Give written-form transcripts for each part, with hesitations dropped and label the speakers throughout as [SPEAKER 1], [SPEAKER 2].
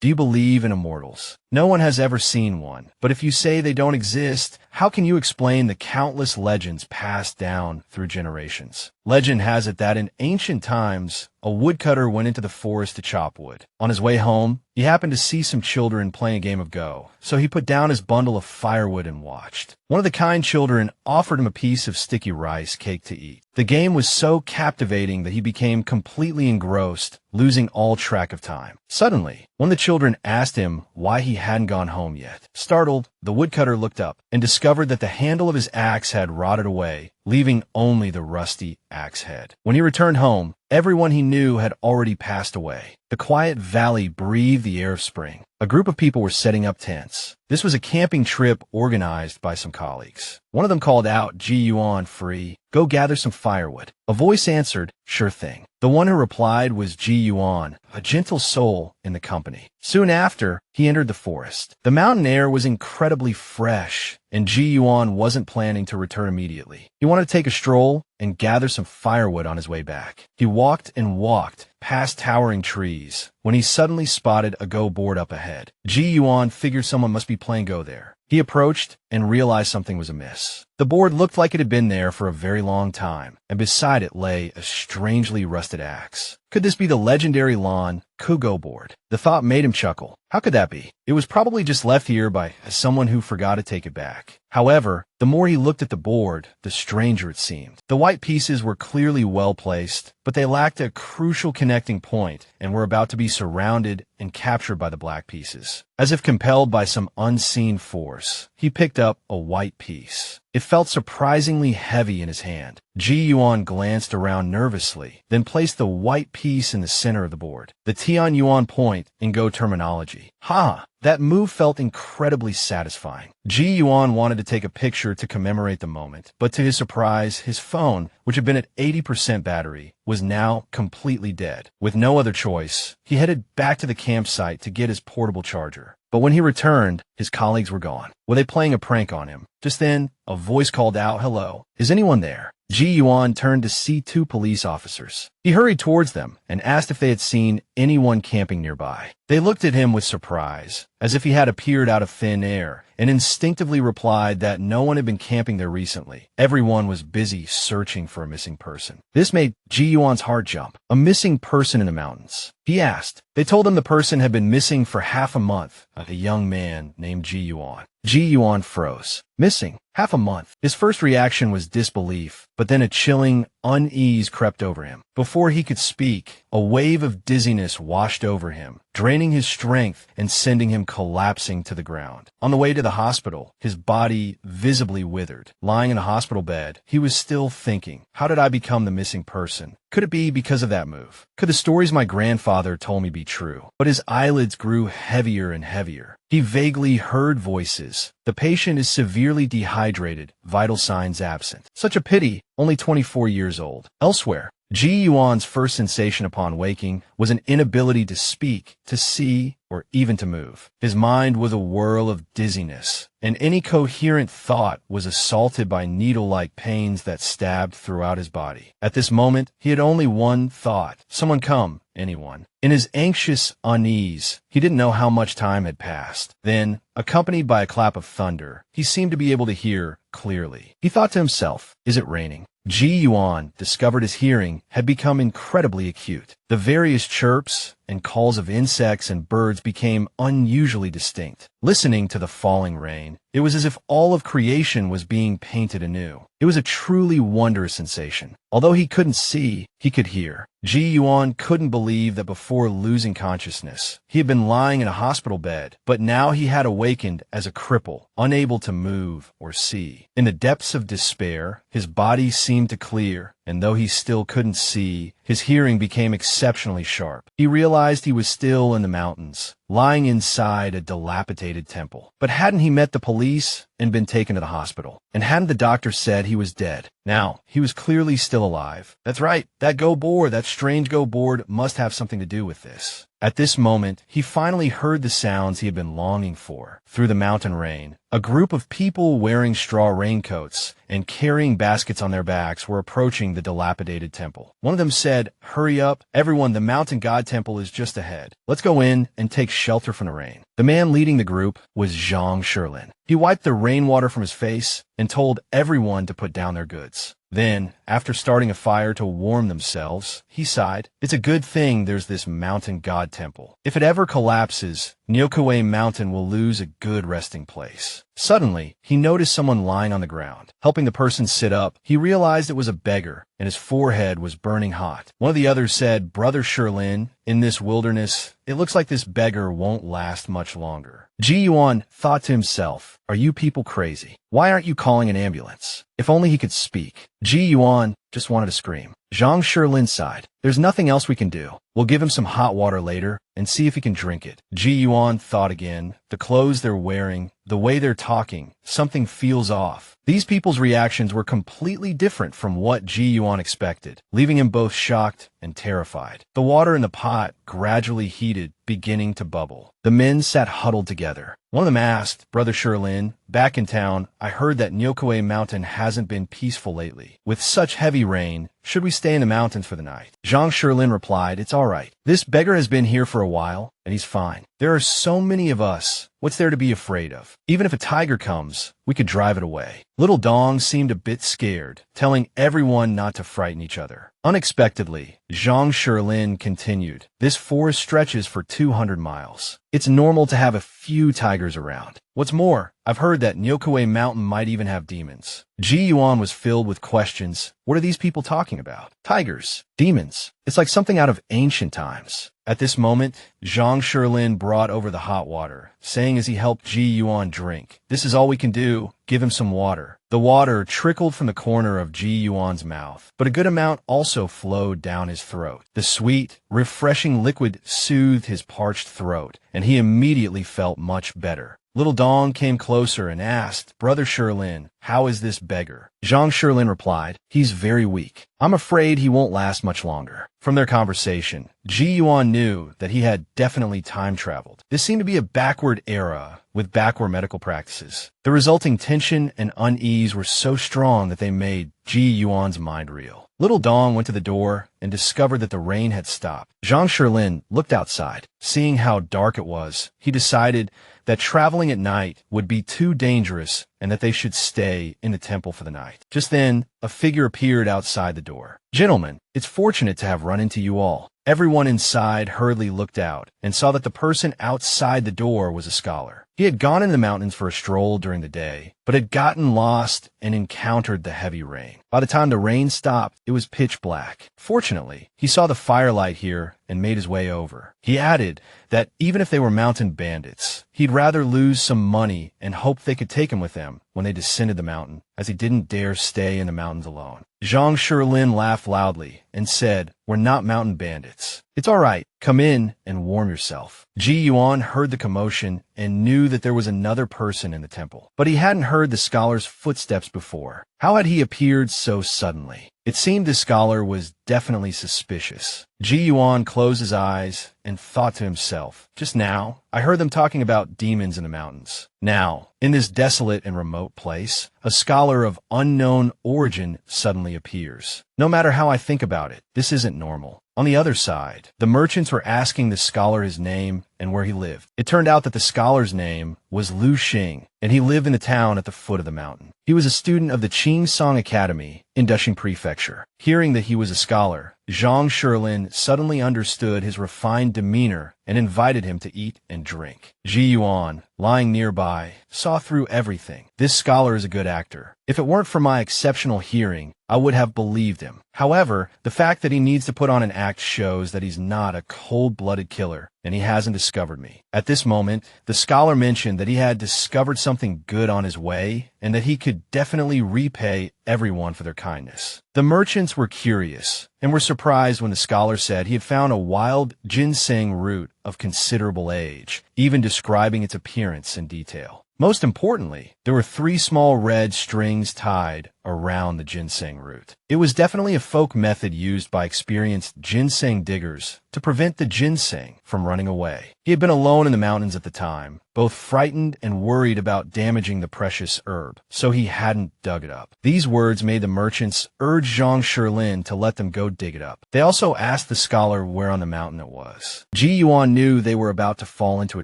[SPEAKER 1] Do you believe in immortals? No one has ever seen one, but if you say they don't exist, how can you explain the countless legends passed down through generations? Legend has it that in ancient times, a woodcutter went into the forest to chop wood. On his way home, he happened to see some children playing a game of Go, so he put down his bundle of firewood and watched. One of the kind children offered him a piece of sticky rice cake to eat. The game was so captivating that he became completely engrossed, losing all track of time. Suddenly, one of the children asked him why he hadn't gone home yet. Startled, the woodcutter looked up and discovered that the handle of his axe had rotted away, leaving only the rusty axe head. When he returned home, everyone he knew had already passed away. The quiet valley breathed the air of spring. A group of people were setting up tents. This was a camping trip organized by some colleagues. One of them called out, "Ji Yuan free. Go gather some firewood." A voice answered, "Sure thing." The one who replied was Ji Yuan, a gentle soul in the company. Soon after, he entered the forest. The mountain air was incredibly fresh, and Ji Yuan wasn't planning to return immediately. He wanted to take a stroll and gather some firewood on his way back. He walked and walked past towering trees when he suddenly spotted a Go board up ahead. Ji Yuan figured someone must be playing Go there. He approached and realized something was amiss. The board looked like it had been there for a very long time, and beside it lay a strangely rusted axe. Could this be the legendary Lon Kugo board? The thought made him chuckle. How could that be? It was probably just left here by someone who forgot to take it back. However, the more he looked at the board, the stranger it seemed. The white pieces were clearly well placed, but they lacked a crucial connecting point and were about to be surrounded and captured by the black pieces. As if compelled by some unseen force, he picked up a white piece. It felt surprisingly heavy in his hand. Ji Yuan glanced around nervously, then placed the white piece in the center of the board. The Tian Yuan point in Go terminology. Ha! That move felt incredibly satisfying. Ji Yuan wanted to take a picture to commemorate the moment, but to his surprise, his phone, which had been at 80% battery, was now completely dead. With no other choice, he headed back to the campsite to get his portable charger. But when he returned, his colleagues were gone. Were they playing a prank on him? Just then, a voice called out, "Hello, is anyone there?" Ji Yuan turned to see two police officers. He hurried towards them and asked if they had seen anyone camping nearby. They looked at him with surprise, as if he had appeared out of thin air, and instinctively replied that no one had been camping there recently. Everyone was busy searching for a missing person. This made Ji Yuan's heart jump. A missing person in the mountains. He asked. They told him the person had been missing for half a month, a young man named Ji Yuan. Ji Yuan froze. Missing? Half a month. His first reaction was disbelief, but then a chilling unease crept over him. Before he could speak, a wave of dizziness washed over him, draining his strength and sending him collapsing to the ground. On the way to the hospital, his body visibly withered. Lying in a hospital bed, he was still thinking, how did I become the missing person? Could it be because of that move? Could the stories my grandfather told me be true? But his eyelids grew heavier and heavier. He vaguely heard voices. The patient is severely dehydrated, vital signs absent. Such a pity, only 24 years old. Elsewhere, Ji Yuan's first sensation upon waking was an inability to speak, to see, or even to move. His mind was a whirl of dizziness, and any coherent thought was assaulted by needle-like pains that stabbed throughout his body. At this moment, he had only one thought. Someone come, anyone. In his anxious unease, he didn't know how much time had passed. Then, accompanied by a clap of thunder, he seemed to be able to hear clearly. He thought to himself, is it raining? Ji Yuan discovered his hearing had become incredibly acute. The various chirps and calls of insects and birds became unusually distinct. Listening to the falling rain, it was as if all of creation was being painted anew. It was a truly wondrous sensation. Although he couldn't see, he could hear. Ji Yuan couldn't believe that before losing consciousness, he had been lying in a hospital bed, but now he had awakened as a cripple, unable to move or see. In the depths of despair, his body seemed to clear, and though he still couldn't see, his hearing became exceptionally sharp. He realized he was still in the mountains, lying inside a dilapidated temple. But hadn't he met the police and been taken to the hospital? And hadn't the doctor said he was dead? Now, he was clearly still alive. That's right, that Go board, that strange Go board must have something to do with this. At this moment, he finally heard the sounds he had been longing for. Through the mountain rain, a group of people wearing straw raincoats and carrying baskets on their backs were approaching the dilapidated temple. One of them said, "Hurry up, everyone, the mountain god temple is just ahead. Let's go in and take shelter from the rain. The man leading the group was Zhang Shilin. He wiped the rainwater from his face and told everyone to put down their goods. Then, after starting a fire to warm themselves, he sighed. It's a good thing there's this mountain god temple. If it ever collapses, Nyokaway Mountain will lose a good resting place. Suddenly, he noticed someone lying on the ground. Helping the person sit up, he realized it was a beggar, and his forehead was burning hot. One of the others said, "Brother Shilin, in this wilderness, it looks like this beggar won't last much longer." Ji Yuan thought to himself, "Are you people crazy? Why aren't you calling an ambulance?" If only he could speak. Ji Yuan just wanted to scream. Zhang Shilin sighed. "There's nothing else we can do. We'll give him some hot water later and see if he can drink it." Ji Yuan thought again. The clothes they're wearing, the way they're talking, something feels off. These people's reactions were completely different from what Ji Yuan expected, leaving him both shocked and terrified. The water in the pot gradually heated, beginning to bubble. The men sat huddled together. One of them asked, "Brother Shilin, back in town, I heard that Nyokaway Mountain hasn't been peaceful lately. With such heavy rain, should we stay in the mountains for the night?" Zhang Shilin replied, "It's all right. This beggar has been here for a while, and he's fine. There are so many of us. What's there to be afraid of? Even if a tiger comes, we could drive it away." Little Dong seemed a bit scared, telling everyone not to frighten each other. Unexpectedly, Zhang Shilin continued, "This forest stretches for 200 miles. It's normal to have a few tigers around. What's more, I've heard that Nyokaway Mountain might even have demons." Ji Yuan was filled with questions. What are these people talking about? Tigers? Demons? It's like something out of ancient times. At this moment, Zhang Shilin brought over the hot water, saying as he helped Ji Yuan drink, "This is all we can do. Give him some water." The water trickled from the corner of Ji Yuan's mouth, but a good amount also flowed down his throat. The sweet, refreshing liquid soothed his parched throat, and he immediately felt much better. Little Dong came closer and asked, "Brother Shilin, how is this beggar?" Zhang Shilin replied, "He's very weak. I'm afraid he won't last much longer." From their conversation, Ji Yuan knew that he had definitely time traveled. This seemed to be a backward era with backward medical practices. The resulting tension and unease were so strong that they made Ji Yuan's mind reel. Little Dong went to the door and discovered that the rain had stopped. Zhang Shilin looked outside. Seeing how dark it was, he decided that traveling at night would be too dangerous and that they should stay in the temple for the night. Just then, a figure appeared outside the door. "Gentlemen, it's fortunate to have run into you all." Everyone inside hurriedly looked out and saw that the person outside the door was a scholar. He had gone in the mountains for a stroll during the day, but had gotten lost and encountered the heavy rain. By the time the rain stopped, it was pitch black. Fortunately, he saw the firelight here and made his way over. He added that even if they were mountain bandits, he'd rather lose some money and hope they could take him with them when they descended the mountain, as he didn't dare stay in the mountains alone. Zhang Shilin laughed loudly and said, "We're not mountain bandits. It's all right. Come in and warm yourself." Ji Yuan heard the commotion and knew that there was another person in the temple, but he hadn't heard the scholar's footsteps before. How had he appeared so suddenly? It seemed the scholar was definitely suspicious. Ji Yuan closed his eyes and thought to himself, "Just now, I heard them talking about demons in the mountains. Now, in this desolate and remote place, a scholar of unknown origin suddenly appears. No matter how I think about it, this isn't normal." On the other side, the merchants were asking the scholar his name and where he lived. It turned out that the scholar's name was Lu Xing, and he lived in the town at the foot of the mountain. He was a student of the Song Academy in Dushing Prefecture. Hearing that he was a scholar, Zhang Shilin suddenly understood his refined demeanor and invited him to eat and drink. Ji Yuan, lying nearby, saw through everything. This scholar is a good actor. If it weren't for my exceptional hearing, I would have believed him. However, the fact that he needs to put on an act shows that he's not a cold-blooded killer, and he hasn't discovered me. At this moment, the scholar mentioned that he had discovered something good on his way, and that he could definitely repay everyone for their kindness. The merchants were curious, and were surprised when the scholar said he had found a wild ginseng root of considerable age, even describing its appearance in detail. Most importantly, there were 3 small red strings tied around the ginseng root. It was definitely a folk method used by experienced ginseng diggers to prevent the ginseng from running away. He had been alone in the mountains at the time, both frightened and worried about damaging the precious herb, so he hadn't dug it up. These words made the merchants urge Zhang Shilin to let them go dig it up. They also asked the scholar where on the mountain it was. Ji Yuan knew they were about to fall into a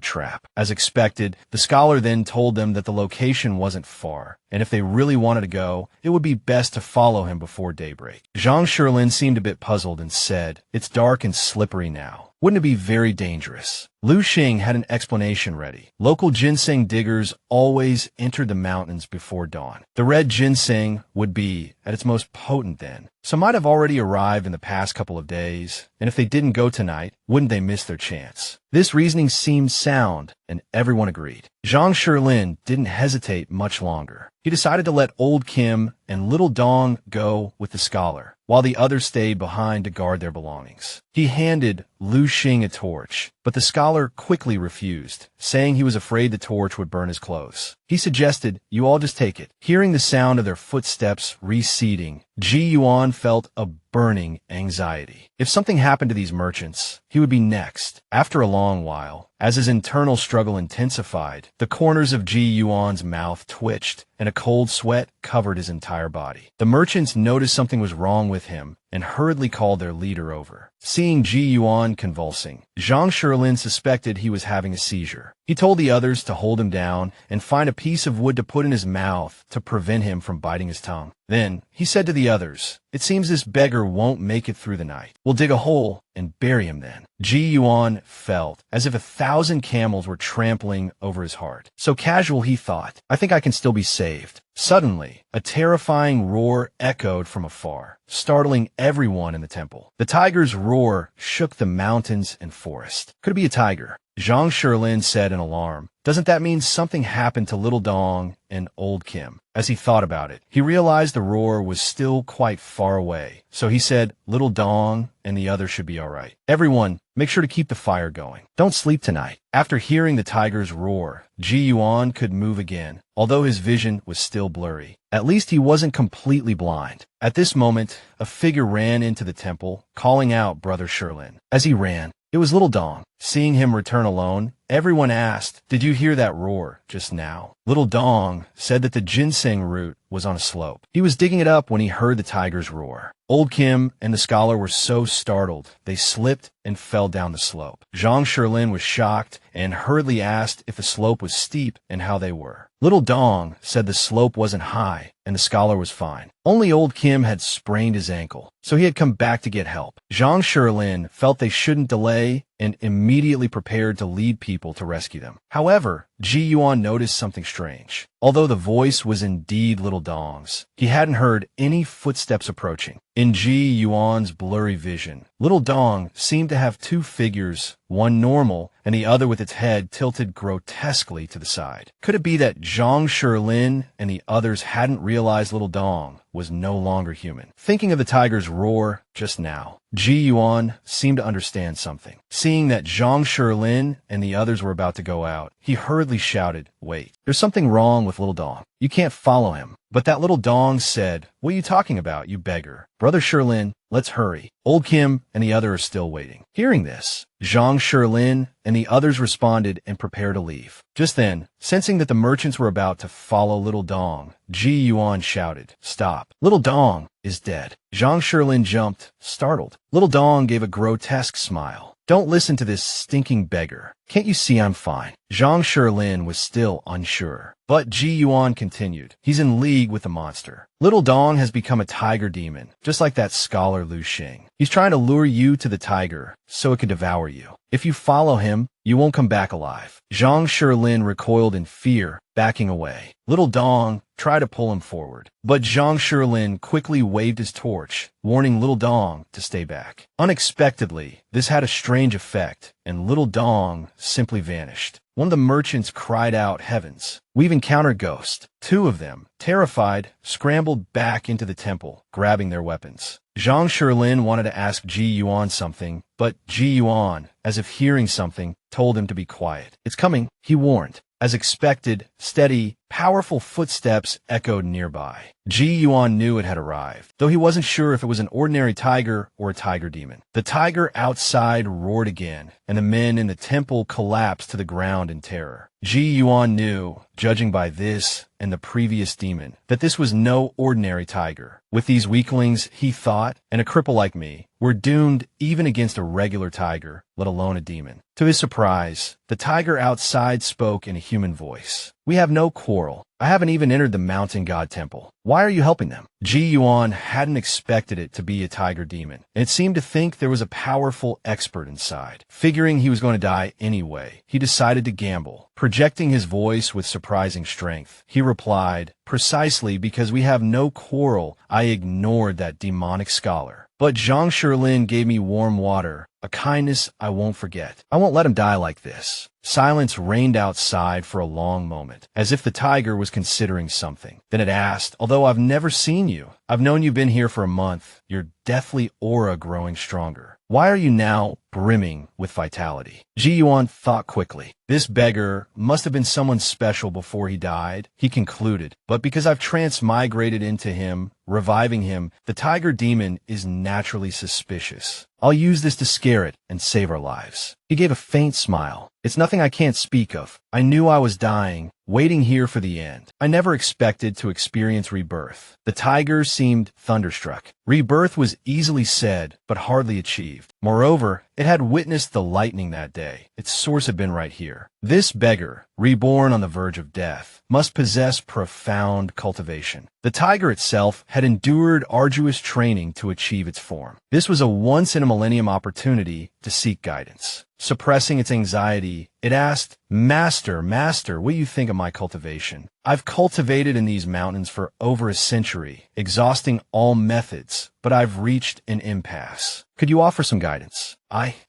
[SPEAKER 1] trap. As expected, the scholar then told them that the location wasn't far, and if they really wanted to go, it would be best to follow him before daybreak. Zhang Shilin seemed a bit puzzled and said, "It's dark and slippery now. Wouldn't it be very dangerous?" Lu Xing had an explanation ready. Local ginseng diggers always entered the mountains before dawn. The red ginseng would be at its most potent then, so might have already arrived in the past couple of days, and if they didn't go tonight, wouldn't they miss their chance? This reasoning seemed sound, and everyone agreed. Zhang Shilin didn't hesitate much longer. He decided to let Old Kim and Little Dong go with the scholar, while the others stayed behind to guard their belongings. He handed Lu Xing a torch, but the scholar quickly refused, saying he was afraid the torch would burn his clothes. He suggested, "You all just take it." Hearing the sound of their footsteps receding, Ji Yuan felt a burning anxiety. If something happened to these merchants, he would be next. After a long while, as his internal struggle intensified, the corners of Ji Yuan's mouth twitched, and a cold sweat covered his entire body. The merchants noticed something was wrong with him and hurriedly called their leader over. Seeing Ji Yuan convulsing, Zhang Shilin suspected he was having a seizure. He told the others to hold him down and find a piece of wood to put in his mouth to prevent him from biting his tongue. Then, he said to the others, "It seems this beggar won't make it through the night. We'll dig a hole and bury him then." Ji Yuan felt as if 1,000 camels were trampling over his heart. So casual, he thought, "I think I can still be saved." Suddenly, a terrifying roar echoed from afar, startling everyone in the temple. The tiger's roar shook the mountains and forest. Could it be a tiger? Zhang Shilin said in alarm. Doesn't that mean something happened to Little Dong and Old Kim? As he thought about it, he realized the roar was still quite far away. So he said, "Little Dong and the others should be all right. Everyone, make sure to keep the fire going. Don't sleep tonight." After hearing the tiger's roar, Ji Yuan could move again, although his vision was still blurry. At least he wasn't completely blind. At this moment, a figure ran into the temple, calling out Brother Shilin. As he ran, it was Little Dong. Seeing him return alone, everyone asked, "Did you hear that roar just now?" Little Dong said that the ginseng root was on a slope. He was digging it up when he heard the tiger's roar. Old Kim and the scholar were so startled, they slipped and fell down the slope. Zhang Shilin was shocked and hurriedly asked if the slope was steep and how they were. Little Dong said the slope wasn't high and the scholar was fine. Only Old Kim had sprained his ankle, so he had come back to get help. Zhang Shilin felt they shouldn't delay and immediately prepared to lead people to rescue them. However, Ji Yuan noticed something strange. Although the voice was indeed Little Dong's, he hadn't heard any footsteps approaching. In Ji Yuan's blurry vision, Little Dong seemed to have two figures, one normal and the other with its head tilted grotesquely to the side. Could it be that Zhang Shilin and the others hadn't realized Little Dong was no longer human? Thinking of the tiger's roar just now, Ji Yuan seemed to understand something. Seeing that Zhang Shilin and the others were about to go out, he hurriedly shouted, "Wait, there's something wrong with Little Dong. You can't follow him." But that Little Dong said, "What are you talking about, you beggar? Brother Shilin, let's hurry. Old Kim and the other are still waiting." Hearing this, Zhang Shilin and the others responded and prepared to leave. Just then, sensing that the merchants were about to follow Little Dong, Ji Yuan shouted, "Stop. Little Dong is dead." Zhang Shilin jumped, startled. Little Dong gave a grotesque smile. "Don't listen to this stinking beggar. Can't you see I'm fine?" Zhang Shilin was still unsure. But Ji Yuan continued, "He's in league with the monster. Little Dong has become a tiger demon, just like that scholar Lu Xing. He's trying to lure you to the tiger so it can devour you. If you follow him, you won't come back alive." Zhang Shilin recoiled in fear, backing away. Little Dong tried to pull him forward, but Zhang Shilin quickly waved his torch, warning Little Dong to stay back. Unexpectedly, this had a strange effect, and Little Dong simply vanished. One of the merchants cried out, "Heavens, we've encountered ghosts." Two of them, terrified, scrambled back into the temple, grabbing their weapons. Zhang Shilin wanted to ask Ji Yuan something, but Ji Yuan, as if hearing something, told him to be quiet. "It's coming," he warned. As expected, steady Powerful footsteps echoed nearby. Ji Yuan knew it had arrived, though he wasn't sure if it was an ordinary tiger or a tiger demon. The tiger outside roared again, and the men in the temple collapsed to the ground in terror. Ji Yuan knew, judging by this and the previous demon, that this was no ordinary tiger. With these weaklings, he thought, and a cripple like me, we're doomed even against a regular tiger, let alone a demon. To his surprise, the tiger outside spoke in a human voice. We have no quarrel. I haven't even entered the mountain god temple. Why are you helping them? Ji Yuan hadn't expected it to be a tiger demon, and it seemed to think there was a powerful expert inside. Figuring he was going to die anyway, he decided to gamble. Projecting his voice with surprising strength, he replied, precisely because we have no quarrel, I ignored that demonic scholar. But Zhang Shilin gave me warm water, a kindness I won't forget. I won't let him die like this. Silence reigned outside for a long moment, as if the tiger was considering something. Then it asked, although I've never seen you, I've known you've been here for a month, your deathly aura growing stronger. Why are you now brimming with vitality? Ji Yuan thought quickly. This beggar must have been someone special before he died, he concluded. But because I've transmigrated into him, reviving him, the tiger demon is naturally suspicious. I'll use this to scare it and save our lives. He gave a faint smile. It's nothing I can't speak of. I knew I was dying, waiting here for the end. I never expected to experience rebirth. The tiger seemed thunderstruck. Rebirth was easily said, but hardly achieved. Moreover, it had witnessed the lightning that day. Its source had been right here. This beggar, reborn on the verge of death, must possess profound cultivation. The tiger itself had endured arduous training to achieve its form. This was a once-in-a-millennium opportunity to seek guidance. Suppressing its anxiety, it asked, Master, what do you think of my cultivation? I've cultivated in these mountains for over a century, exhausting all methods, but I've reached an impasse. Could you offer some guidance?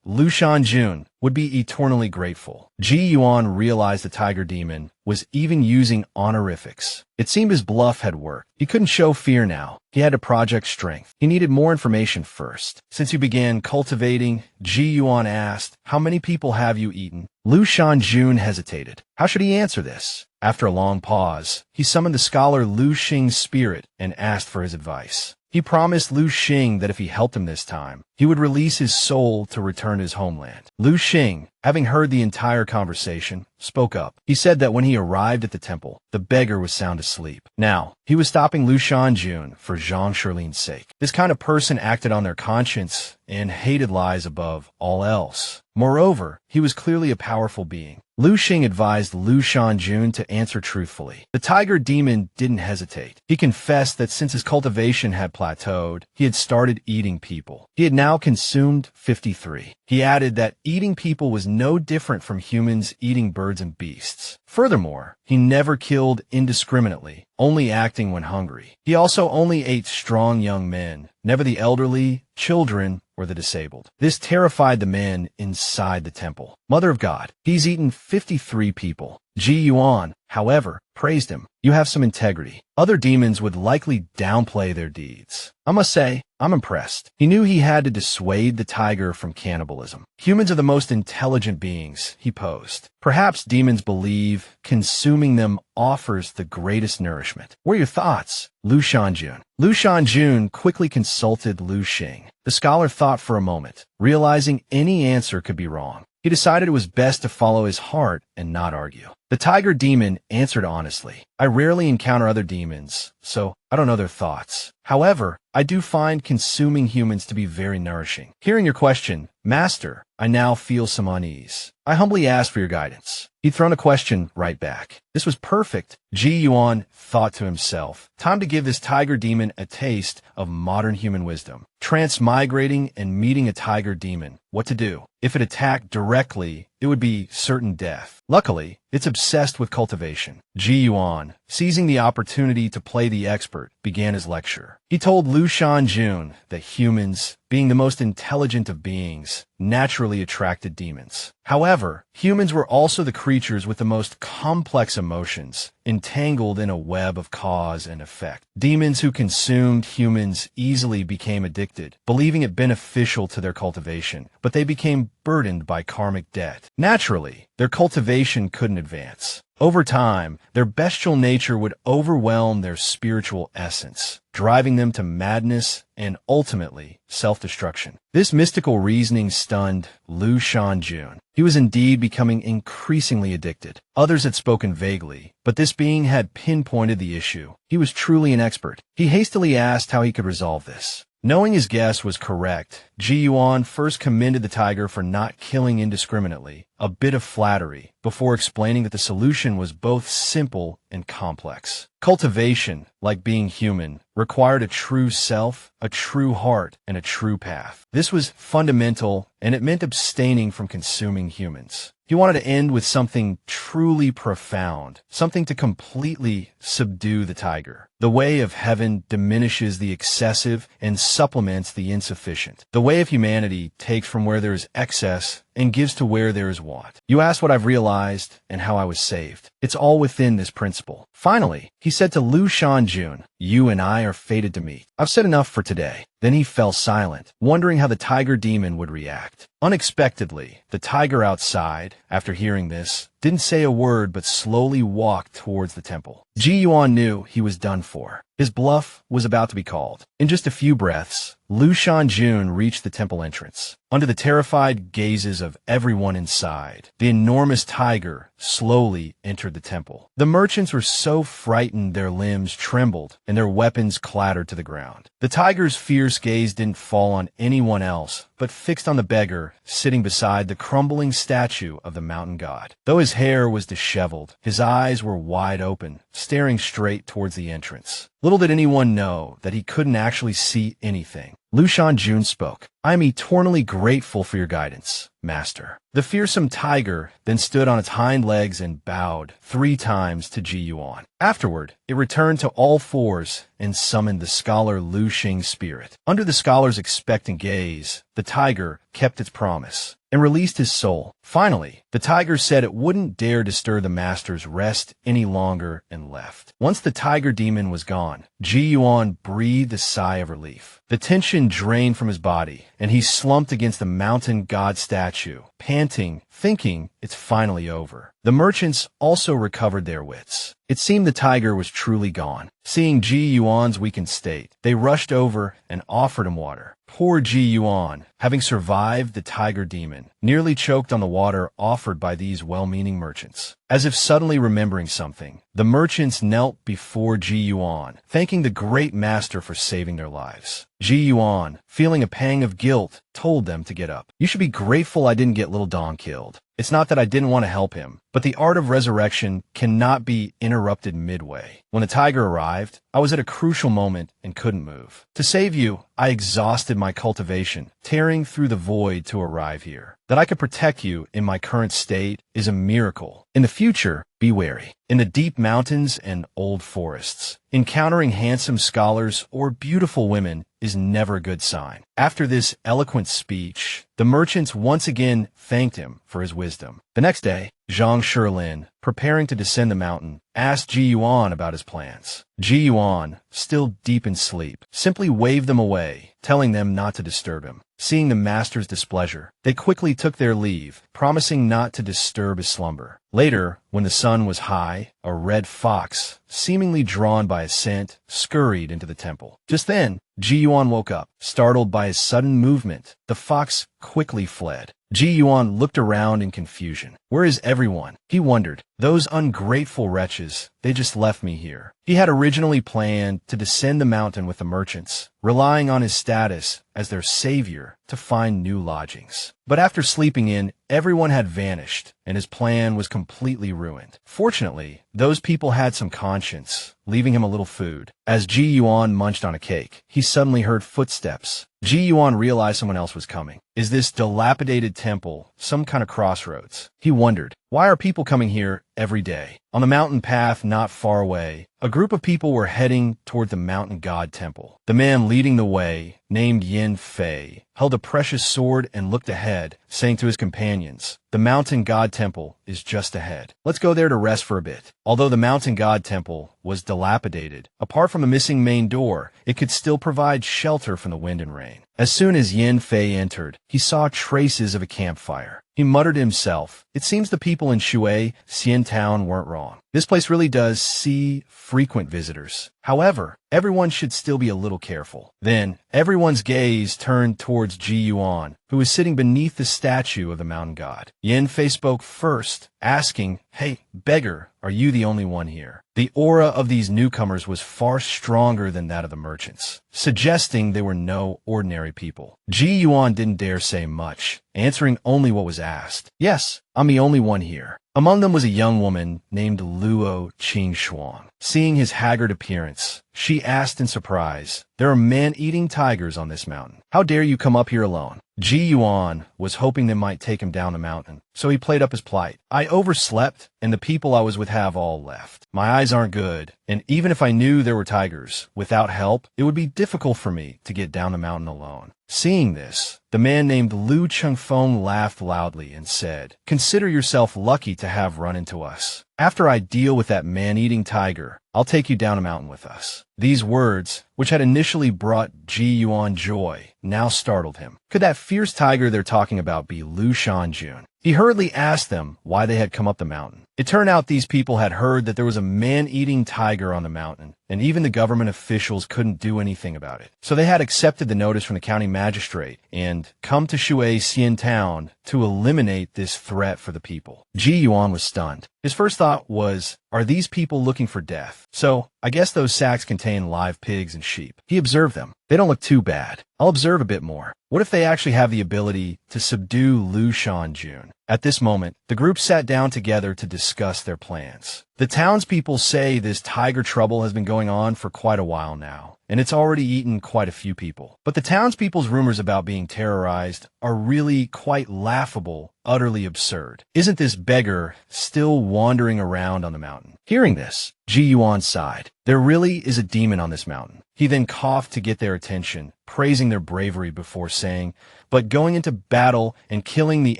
[SPEAKER 1] Lu Shanjun, would be eternally grateful. Ji Yuan realized the tiger demon was even using honorifics. It seemed his bluff had worked. He couldn't show fear now. He had to project strength. He needed more information first. Since you began cultivating, Ji Yuan asked, how many people have you eaten? Lu Shanjun hesitated. How should he answer this? After a long pause, he summoned the scholar Lu Xing's spirit and asked for his advice. He promised Lu Xing that if he helped him this time, he would release his soul to return to his homeland. Lu Xing, having heard the entire conversation, spoke up. He said that when he arrived at the temple, the beggar was sound asleep. Now, he was stopping Lu Shanjun for Zhang Shilin's sake. This kind of person acted on their conscience and hated lies above all else. Moreover, he was clearly a powerful being. Lu Xing advised Lu Shanjun to answer truthfully. The tiger demon didn't hesitate. He confessed that since his cultivation had plateaued, he had started eating people. He had now consumed 53. He added that eating people was no different from humans eating birds and beasts. Furthermore, he never killed indiscriminately, only acting when hungry. He also only ate strong young men, never the elderly, children, or the disabled. This terrified the men inside the temple. Mother of God, he's eaten 53 people. Ji Yuan, however, praised him. You have some integrity. Other demons would likely downplay their deeds. I must say, I'm impressed. He knew he had to dissuade the tiger from cannibalism. Humans are the most intelligent beings, he posed. Perhaps demons believe consuming them offers the greatest nourishment. What are your thoughts? Lu Shanjun. Lu Shanjun quickly consulted Lu Xing. The scholar thought for a moment, realizing any answer could be wrong. He decided it was best to follow his heart and not argue. The tiger demon answered honestly. I rarely encounter other demons, so I don't know their thoughts. However, I do find consuming humans to be very nourishing. Hearing your question, Master, I now feel some unease. I humbly ask for your guidance. He'd thrown a question right back. This was perfect. Ji Yuan thought to himself, time to give this tiger demon a taste of modern human wisdom. Transmigrating and meeting a tiger demon. What to do? If it attacked directly, it would be certain death. Luckily, it's obsessed with cultivation. Ji Yuan, seizing the opportunity to play the expert, began his lecture. He told Lu Shanjun that humans, being the most intelligent of beings, naturally attracted demons. However, humans were also the creatures with the most complex emotions, entangled in a web of cause and effect. Demons who consumed humans easily became addicted, believing it beneficial to their cultivation, but they became burdened by karmic debt. Naturally, their cultivation couldn't advance. Over time, their bestial nature would overwhelm their spiritual essence, driving them to madness and ultimately self-destruction. This mystical reasoning stunned Lu Shanjun. He was indeed becoming increasingly addicted. Others had spoken vaguely, but this being had pinpointed the issue. He was truly an expert. He hastily asked how he could resolve this. Knowing his guess was correct, Ji Yuan first commended the tiger for not killing indiscriminately, a bit of flattery, before explaining that the solution was both simple and complex. Cultivation, like being human, required a true self, a true heart, and a true path. This was fundamental, and it meant abstaining from consuming humans. He wanted to end with something truly profound, something to completely subdue the tiger. The way of heaven diminishes the excessive and supplements the insufficient. The way of humanity takes from where there is excess and gives to where there is want. You asked what I've realized and how I was saved. It's all within this principle. Finally, he said to Lu Shanjun, "You and I are fated to meet. I've said enough for today." Then he fell silent, wondering how the tiger demon would react. Unexpectedly, the tiger outside, after hearing this, didn't say a word but slowly walked towards the temple. Ji Yuan knew he was done for. His bluff was about to be called. In just a few breaths, Lu Shanjun reached the temple entrance. Under the terrified gazes of everyone inside, the enormous tiger slowly entered the temple. The merchants were so frightened their limbs trembled and their weapons clattered to the ground. The tiger's fierce gaze didn't fall on anyone else, but fixed on the beggar sitting beside the crumbling statue of the mountain god. Though his hair was disheveled, his eyes were wide open, staring straight towards the entrance. Little did anyone know that he couldn't actually see anything. Lu Shanjun spoke. "I am eternally grateful for your guidance, Master." The fearsome tiger then stood on its hind legs and bowed 3 times to Ji Yuan. Afterward, it returned to all fours and summoned the scholar Lu Xing's spirit. Under the scholar's expectant gaze, the tiger kept its promise and released his soul. Finally, the tiger said it wouldn't dare disturb the master's rest any longer and left. Once the tiger demon was gone, Ji Yuan breathed a sigh of relief. The tension drained from his body, and he slumped against the mountain god statue, panting, thinking it's finally over. The merchants also recovered their wits. It seemed the tiger was truly gone. Seeing Ji Yuan's weakened state, they rushed over and offered him water. Poor Ji Yuan, having survived the tiger demon, nearly choked on the water offered by these well-meaning merchants. As if suddenly remembering something, the merchants knelt before Ji Yuan, thanking the great master for saving their lives. Ji Yuan, feeling a pang of guilt, told them to get up. "You should be grateful I didn't get little Don killed. It's not that I didn't want to help him, but the art of resurrection cannot be interrupted midway. When the tiger arrived, I was at a crucial moment and couldn't move. To save you, I exhausted my cultivation, tearing through the void to arrive here. That I could protect you in my current state is a miracle. In the future, be wary. In the deep mountains and old forests, encountering handsome scholars or beautiful women is never a good sign." After this eloquent speech, the merchants once again thanked him for his wisdom. The next day, Zhang Shilin, preparing to descend the mountain, asked Ji Yuan about his plans. Ji Yuan, still deep in sleep, simply waved them away, telling them not to disturb him. Seeing the master's displeasure, they quickly took their leave, promising not to disturb his slumber. Later, when the sun was high, a red fox, seemingly drawn by a scent, scurried into the temple. Just then, Ji Yuan woke up, startled by his sudden movement. The fox quickly fled. Ji Yuan looked around in confusion. "Where is everyone?" he wondered. "Those ungrateful wretches, they just left me here." He had originally planned to descend the mountain with the merchants, relying on his status as their savior to find new lodgings. But after sleeping in, everyone had vanished, and his plan was completely ruined. Fortunately, those people had some conscience, leaving him a little food. As Ji Yuan munched on a cake, he suddenly heard footsteps. Ji Yuan realized someone else was coming. Is this dilapidated temple some kind of crossroads? He wondered, why are people coming here every day? On the mountain path not far away, a group of people were heading toward the mountain god temple. The man leading the way, named Yin Fei, held a precious sword and looked ahead, saying to his companions, "The Mountain God Temple is just ahead. Let's go there to rest for a bit." Although the Mountain God Temple was dilapidated, apart from a missing main door, it could still provide shelter from the wind and rain. As soon as Yin Fei entered, he saw traces of a campfire. He muttered to himself, "It seems the people in Shui, Xian Town weren't wrong. This place really does see frequent visitors. However, everyone should still be a little careful." Then, everyone's gaze turned towards Ji Yuan, who was sitting beneath the statue of the mountain god. Yin Fei spoke first, asking, "Hey, beggar, are you the only one here?" The aura of these newcomers was far stronger than that of the merchants, suggesting they were no ordinary people. Ji Yuan didn't dare say much, answering only what was asked. "Yes, I'm the only one here." Among them was a young woman named Luo Qingxuan. Seeing his haggard appearance, she asked in surprise, "There are man-eating tigers on this mountain. How dare you come up here alone?" Ji Yuan was hoping they might take him down the mountain, so he played up his plight. "I overslept, and the people I was with have all left. My eyes aren't good, and even if I knew there were tigers, without help, it would be difficult for me to get down the mountain alone." Seeing this, the man named Lu Chengfeng laughed loudly and said, "Consider yourself lucky to have run into us. After I deal with that man-eating tiger, I'll take you down a mountain with us." These words, which had initially brought Ji Yuan joy, now startled him. Could that fierce tiger they're talking about be Lu Shanjun? He hurriedly asked them why they had come up the mountain. It turned out these people had heard that there was a man-eating tiger on the mountain, and even the government officials couldn't do anything about it. So they had accepted the notice from the county magistrate and come to Shui Xian Town to eliminate this threat for the people. Ji Yuan was stunned. His first thought was, are these people looking for death? So, I guess those sacks contain live pigs and sheep. He observed them. They don't look too bad. I'll observe a bit more. What if they actually have the ability to subdue Lu Shanjun? At this moment, the group sat down together to discuss their plans. The townspeople say this tiger trouble has been going on for quite a while now, and it's already eaten quite a few people. But the townspeople's rumors about being terrorized are really quite laughable, utterly absurd. Isn't this beggar still wandering around on the mountain? Hearing this, Ji Yuan sighed. There really is a demon on this mountain. He then coughed to get their attention, praising their bravery before saying, "But going into battle and killing the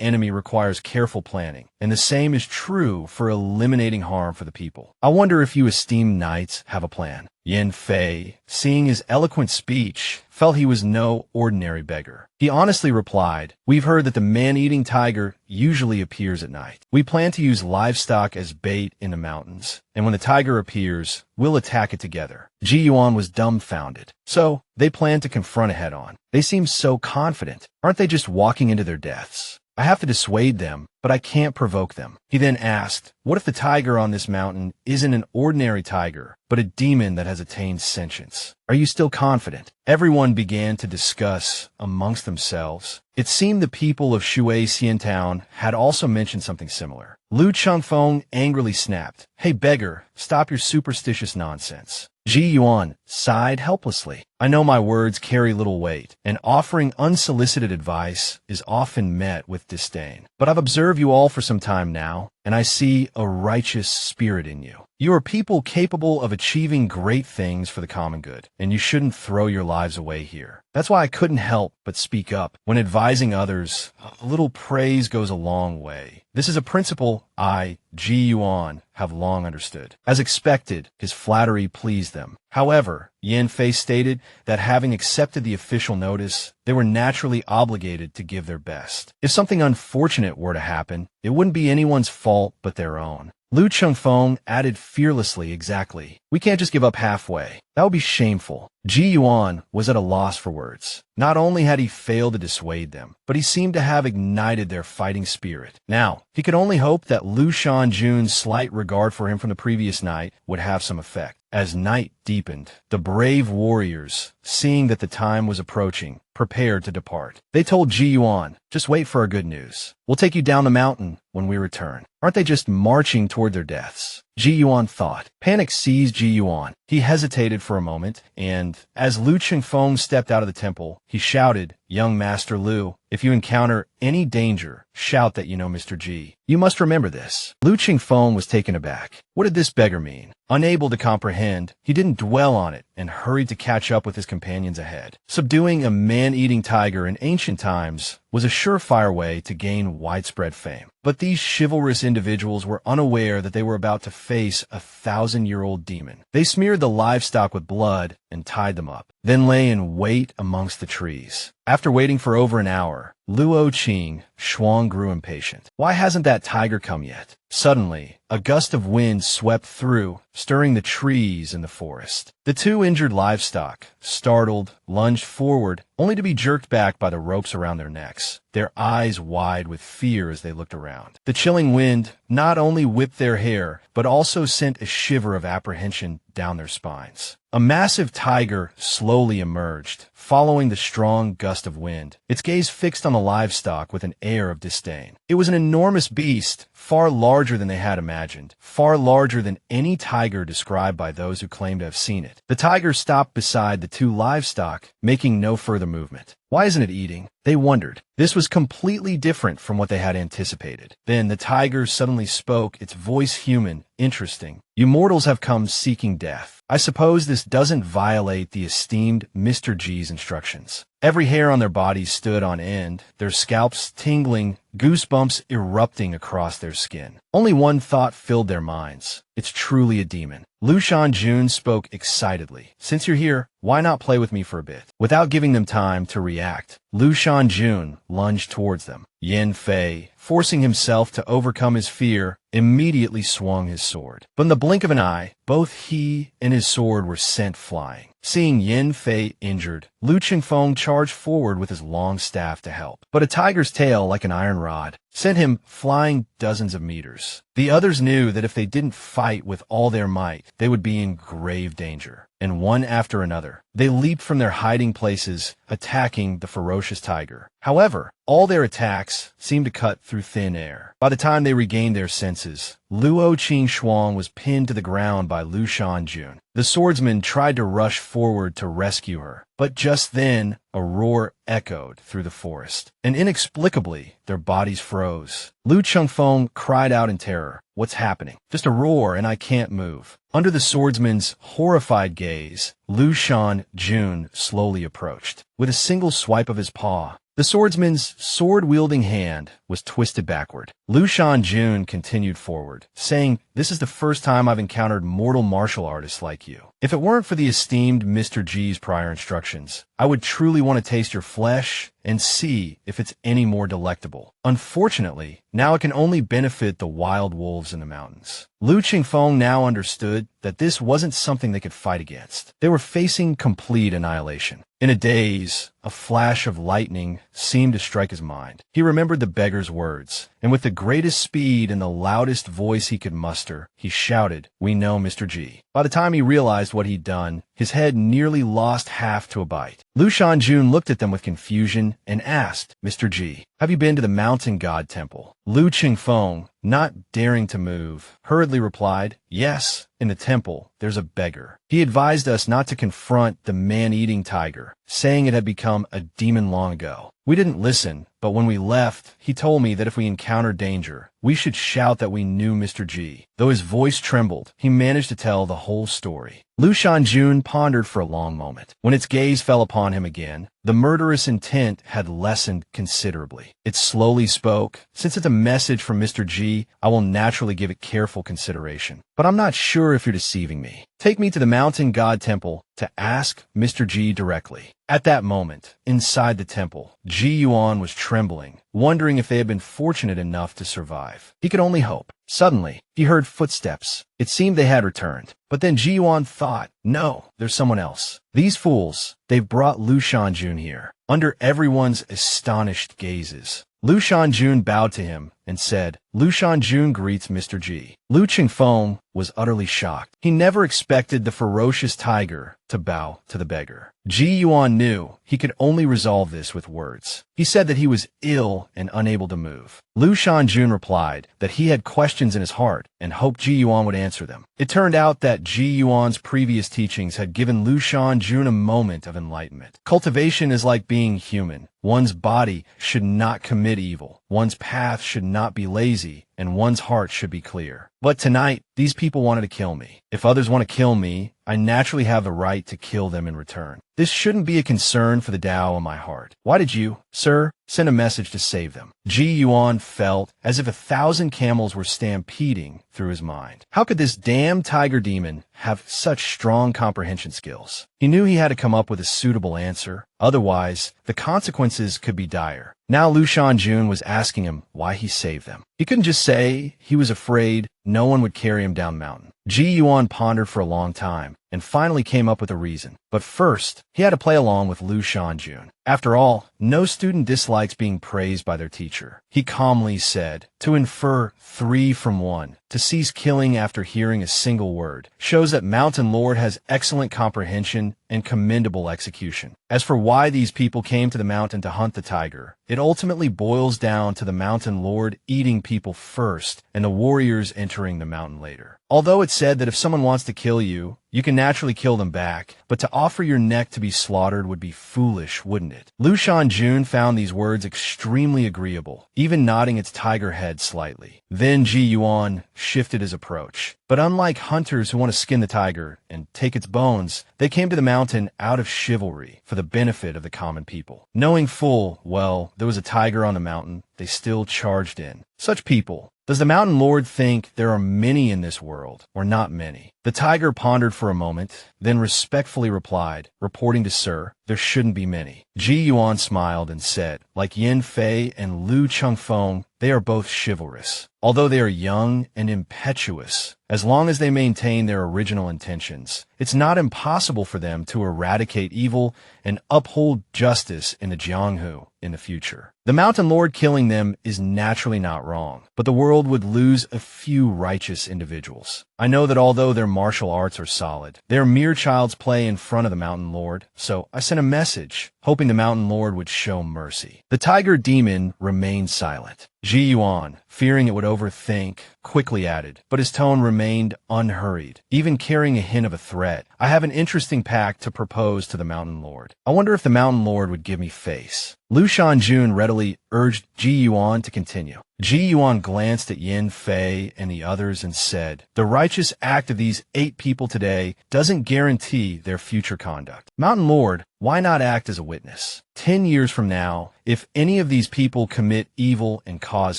[SPEAKER 1] enemy requires careful planning, and the same is true for eliminating harm for the people. I wonder if you esteemed knights have a plan." Yin Fei, seeing his eloquent speech, felt he was no ordinary beggar. He honestly replied, "We've heard that the man-eating tiger usually appears at night. We plan to use livestock as bait in the mountains, and when the tiger appears, we'll attack it together." Ji Yuan was dumbfounded. So, they planned to confront it head-on. They seemed so confident. Aren't they just walking into their deaths? I have to dissuade them, but I can't provoke them. He then asked, what if the tiger on this mountain isn't an ordinary tiger, but a demon that has attained sentience? Are you still confident? Everyone began to discuss amongst themselves. It seemed the people of Shui Xian Town had also mentioned something similar. Lu Chengfeng angrily snapped, "Hey beggar, stop your superstitious nonsense." Ji Yuan sighed helplessly. "I know my words carry little weight, and offering unsolicited advice is often met with disdain. But I've observed you all for some time now, and I see a righteous spirit in you. You are people capable of achieving great things for the common good, and you shouldn't throw your lives away here. That's why I couldn't help but speak up. When advising others, a little praise goes a long way. This is a principle I, Ji Yuan, have long understood." As expected, his flattery pleased them. However, Yin Fei stated that having accepted the official notice, they were naturally obligated to give their best. If something unfortunate were to happen, it wouldn't be anyone's fault but their own. Lu Chengfeng added fearlessly, "Exactly. We can't just give up halfway. That would be shameful." Ji Yuan was at a loss for words. Not only had he failed to dissuade them, but he seemed to have ignited their fighting spirit. Now, he could only hope that Lu Shanjun's slight regard for him from the previous night would have some effect. As night deepened, the brave warriors, seeing that the time was approaching, prepared to depart. They told Ji Yuan, "Just wait for our good news. We'll take you down the mountain when we return." Aren't they just marching toward their deaths? Ji Yuan thought. Panic seized Ji Yuan. He hesitated for a moment, and as Lu Chengfeng stepped out of the temple, he shouted, "Young Master Lu, if you encounter any danger, shout that you know Mr. Ji. You must remember this." Lu Chengfeng was taken aback. What did this beggar mean? Unable to comprehend, he didn't dwell on it and hurried to catch up with his companions ahead. Subduing a man-eating tiger in ancient times was a surefire way to gain widespread fame. But these chivalrous individuals were unaware that they were about to face a 1,000-year-old demon. They smeared the livestock with blood and tied them up, then lay in wait amongst the trees. After waiting for over an hour, Luo Qing Shuang grew impatient. Why hasn't that tiger come yet? Suddenly, a gust of wind swept through, stirring the trees in the forest. The two injured livestock, startled, lunged forward, only to be jerked back by the ropes around their necks, their eyes wide with fear as they looked around. The chilling wind not only whipped their hair, but also sent a shiver of apprehension down their spines. A massive tiger slowly emerged, following the strong gust of wind, its gaze fixed on the livestock with an air of disdain. It was an enormous beast, far larger than they had imagined, far larger than any tiger described by those who claimed to have seen it. The tiger stopped beside the two livestock, making no further movement. Why isn't it eating? They wondered. This was completely different from what they had anticipated. Then the tiger suddenly spoke, its voice human, interesting. You mortals have come seeking death. I suppose this doesn't violate the esteemed Mr. G's instructions. Every hair on their bodies stood on end, their scalps tingling, goosebumps erupting across their skin. Only one thought filled their minds. It's truly a demon. Lu Shanjun spoke excitedly. Since you're here, why not play with me for a bit? Without giving them time to react, Lu Shanjun lunged towards them. Yin Fei, forcing himself to overcome his fear, immediately swung his sword. But in the blink of an eye, both he and his sword were sent flying. Seeing Yin Fei injured, Lu Qingfeng charged forward with his long staff to help. But a tiger's tail, like an iron rod, sent him flying dozens of meters. The others knew that if they didn't fight with all their might, they would be in grave danger. And one after another, they leaped from their hiding places, attacking the ferocious tiger. However, all their attacks seemed to cut through thin air. By the time they regained their senses, Luo Qing Shuang was pinned to the ground by Lu Shanjun. The swordsman tried to rush forward to rescue her, but just then a roar echoed through the forest, and inexplicably their bodies froze. Lu Chengfeng cried out in terror. What's happening? Just a roar and I can't move. Under the swordsman's horrified gaze, Lu Shanjun slowly approached. With a single swipe of his paw, the swordsman's sword-wielding hand was twisted backward. Lu Shanjun continued forward, saying, "This is the first time I've encountered mortal martial artists like you. If it weren't for the esteemed Mr. G's prior instructions, I would truly want to taste your flesh and see if it's any more delectable. Unfortunately, now it can only benefit the wild wolves in the mountains." Lu Qingfeng now understood that this wasn't something they could fight against. They were facing complete annihilation. In a daze, a flash of lightning seemed to strike his mind. He remembered the beggar's words, and with the greatest speed and the loudest voice he could muster, he shouted, "We know Mr. G." By the time he realized what he'd done, his head nearly lost half to a bite. Lu Shanjun looked at them with confusion and asked, "Mr. G, have you been to the mountain god temple?" Lu Qingfeng, not daring to move, hurriedly replied, "Yes, in the temple, there's a beggar. He advised us not to confront the man-eating tiger, saying it had become a demon long ago. We didn't listen, but when we left, he told me that if we encountered danger, we should shout that we knew Mr. G." Though his voice trembled, he managed to tell the whole story. Lu Shanjun pondered for a long moment. When its gaze fell upon him again, the murderous intent had lessened considerably. It slowly spoke, "Since it's a message from Mr. G, I will naturally give it careful consideration. But I'm not sure if you're deceiving me. Take me to the mountain god temple to ask Mr. G directly." At that moment, inside the temple, Ji Yuan was trembling, wondering if they had been fortunate enough to survive. He could only hope. Suddenly, he heard footsteps. It seemed they had returned. But then Ji Yuan thought, no, there's someone else. These fools, they've brought Lu Shanjun here. Under everyone's astonished gazes, Lu Shanjun bowed to him and said, "Lu Shanjun greets Mr. G." Lu Qingfeng was utterly shocked. He never expected the ferocious tiger to bow to the beggar. Ji Yuan knew he could only resolve this with words. He said that he was ill and unable to move. Lu Shanjun replied that he had questions in his heart and hoped Ji Yuan would answer them. It turned out that Ji Yuan's previous teachings had given Lu Shanjun a moment of enlightenment. Cultivation is like being human. One's body should not commit evil. One's path should not be lazy, and one's heart should be clear. But tonight, these people wanted to kill me. If others want to kill me, I naturally have the right to kill them in return. This shouldn't be a concern for the Tao in my heart. Why did you, sir, send a message to save them? Ji Yuan felt as if 1,000 camels were stampeding through his mind. How could this damn tiger demon have such strong comprehension skills? He knew he had to come up with a suitable answer. Otherwise, the consequences could be dire. Now Lu Shanjun was asking him why he saved them. He couldn't just say he was afraid no one would carry him down the mountain. Ji Yuan pondered for a long time and finally came up with a reason. But first, he had to play along with Lu Shanjun. After all, no student dislikes being praised by their teacher. He calmly said, to infer 3 from 1, to cease killing after hearing a single word, shows that Mountain Lord has excellent comprehension and commendable execution. As for why these people came to the mountain to hunt the tiger, it ultimately boils down to the Mountain Lord eating people first and the warriors entering the mountain later. Although it's said that if someone wants to kill you, you can naturally kill them back, but to offer your neck to be slaughtered would be foolish, wouldn't it? Lu Shanjun found these words extremely agreeable, even nodding its tiger head slightly. Then Ji Yuan shifted his approach. But unlike hunters who want to skin the tiger and take its bones, they came to the mountain out of chivalry for the benefit of the common people. Knowing full well there was a tiger on the mountain, they still charged in. Such people, does the Mountain Lord think there are many in this world, or not many? The tiger pondered for a moment, then respectfully replied, reporting to Sir, there shouldn't be many. Ji Yuan smiled and said, like Yin Fei and Lu Chengfeng, they are both chivalrous. Although they are young and impetuous, as long as they maintain their original intentions, it's not impossible for them to eradicate evil and uphold justice in the Jianghu in the future. The Mountain Lord killing them is naturally not wrong, but the world would lose a few righteous individuals. I know that although their martial arts are solid, they are mere child's play in front of the Mountain Lord, so I sent a message, hoping the Mountain Lord would show mercy. The tiger demon remained silent. Ji Yuan, fearing it would overthink, quickly added, but his tone remained unhurried, even carrying a hint of a threat. I have an interesting pact to propose to the Mountain Lord. I wonder if the Mountain Lord would give me face. Lu Shanjun readily urged Ji Yuan to continue. Ji Yuan glanced at Yin Fei and the others and said, the righteous act of these 8 people today doesn't guarantee their future conduct. Mountain Lord, why not act as a witness? 10 years from now, if any of these people commit evil and cause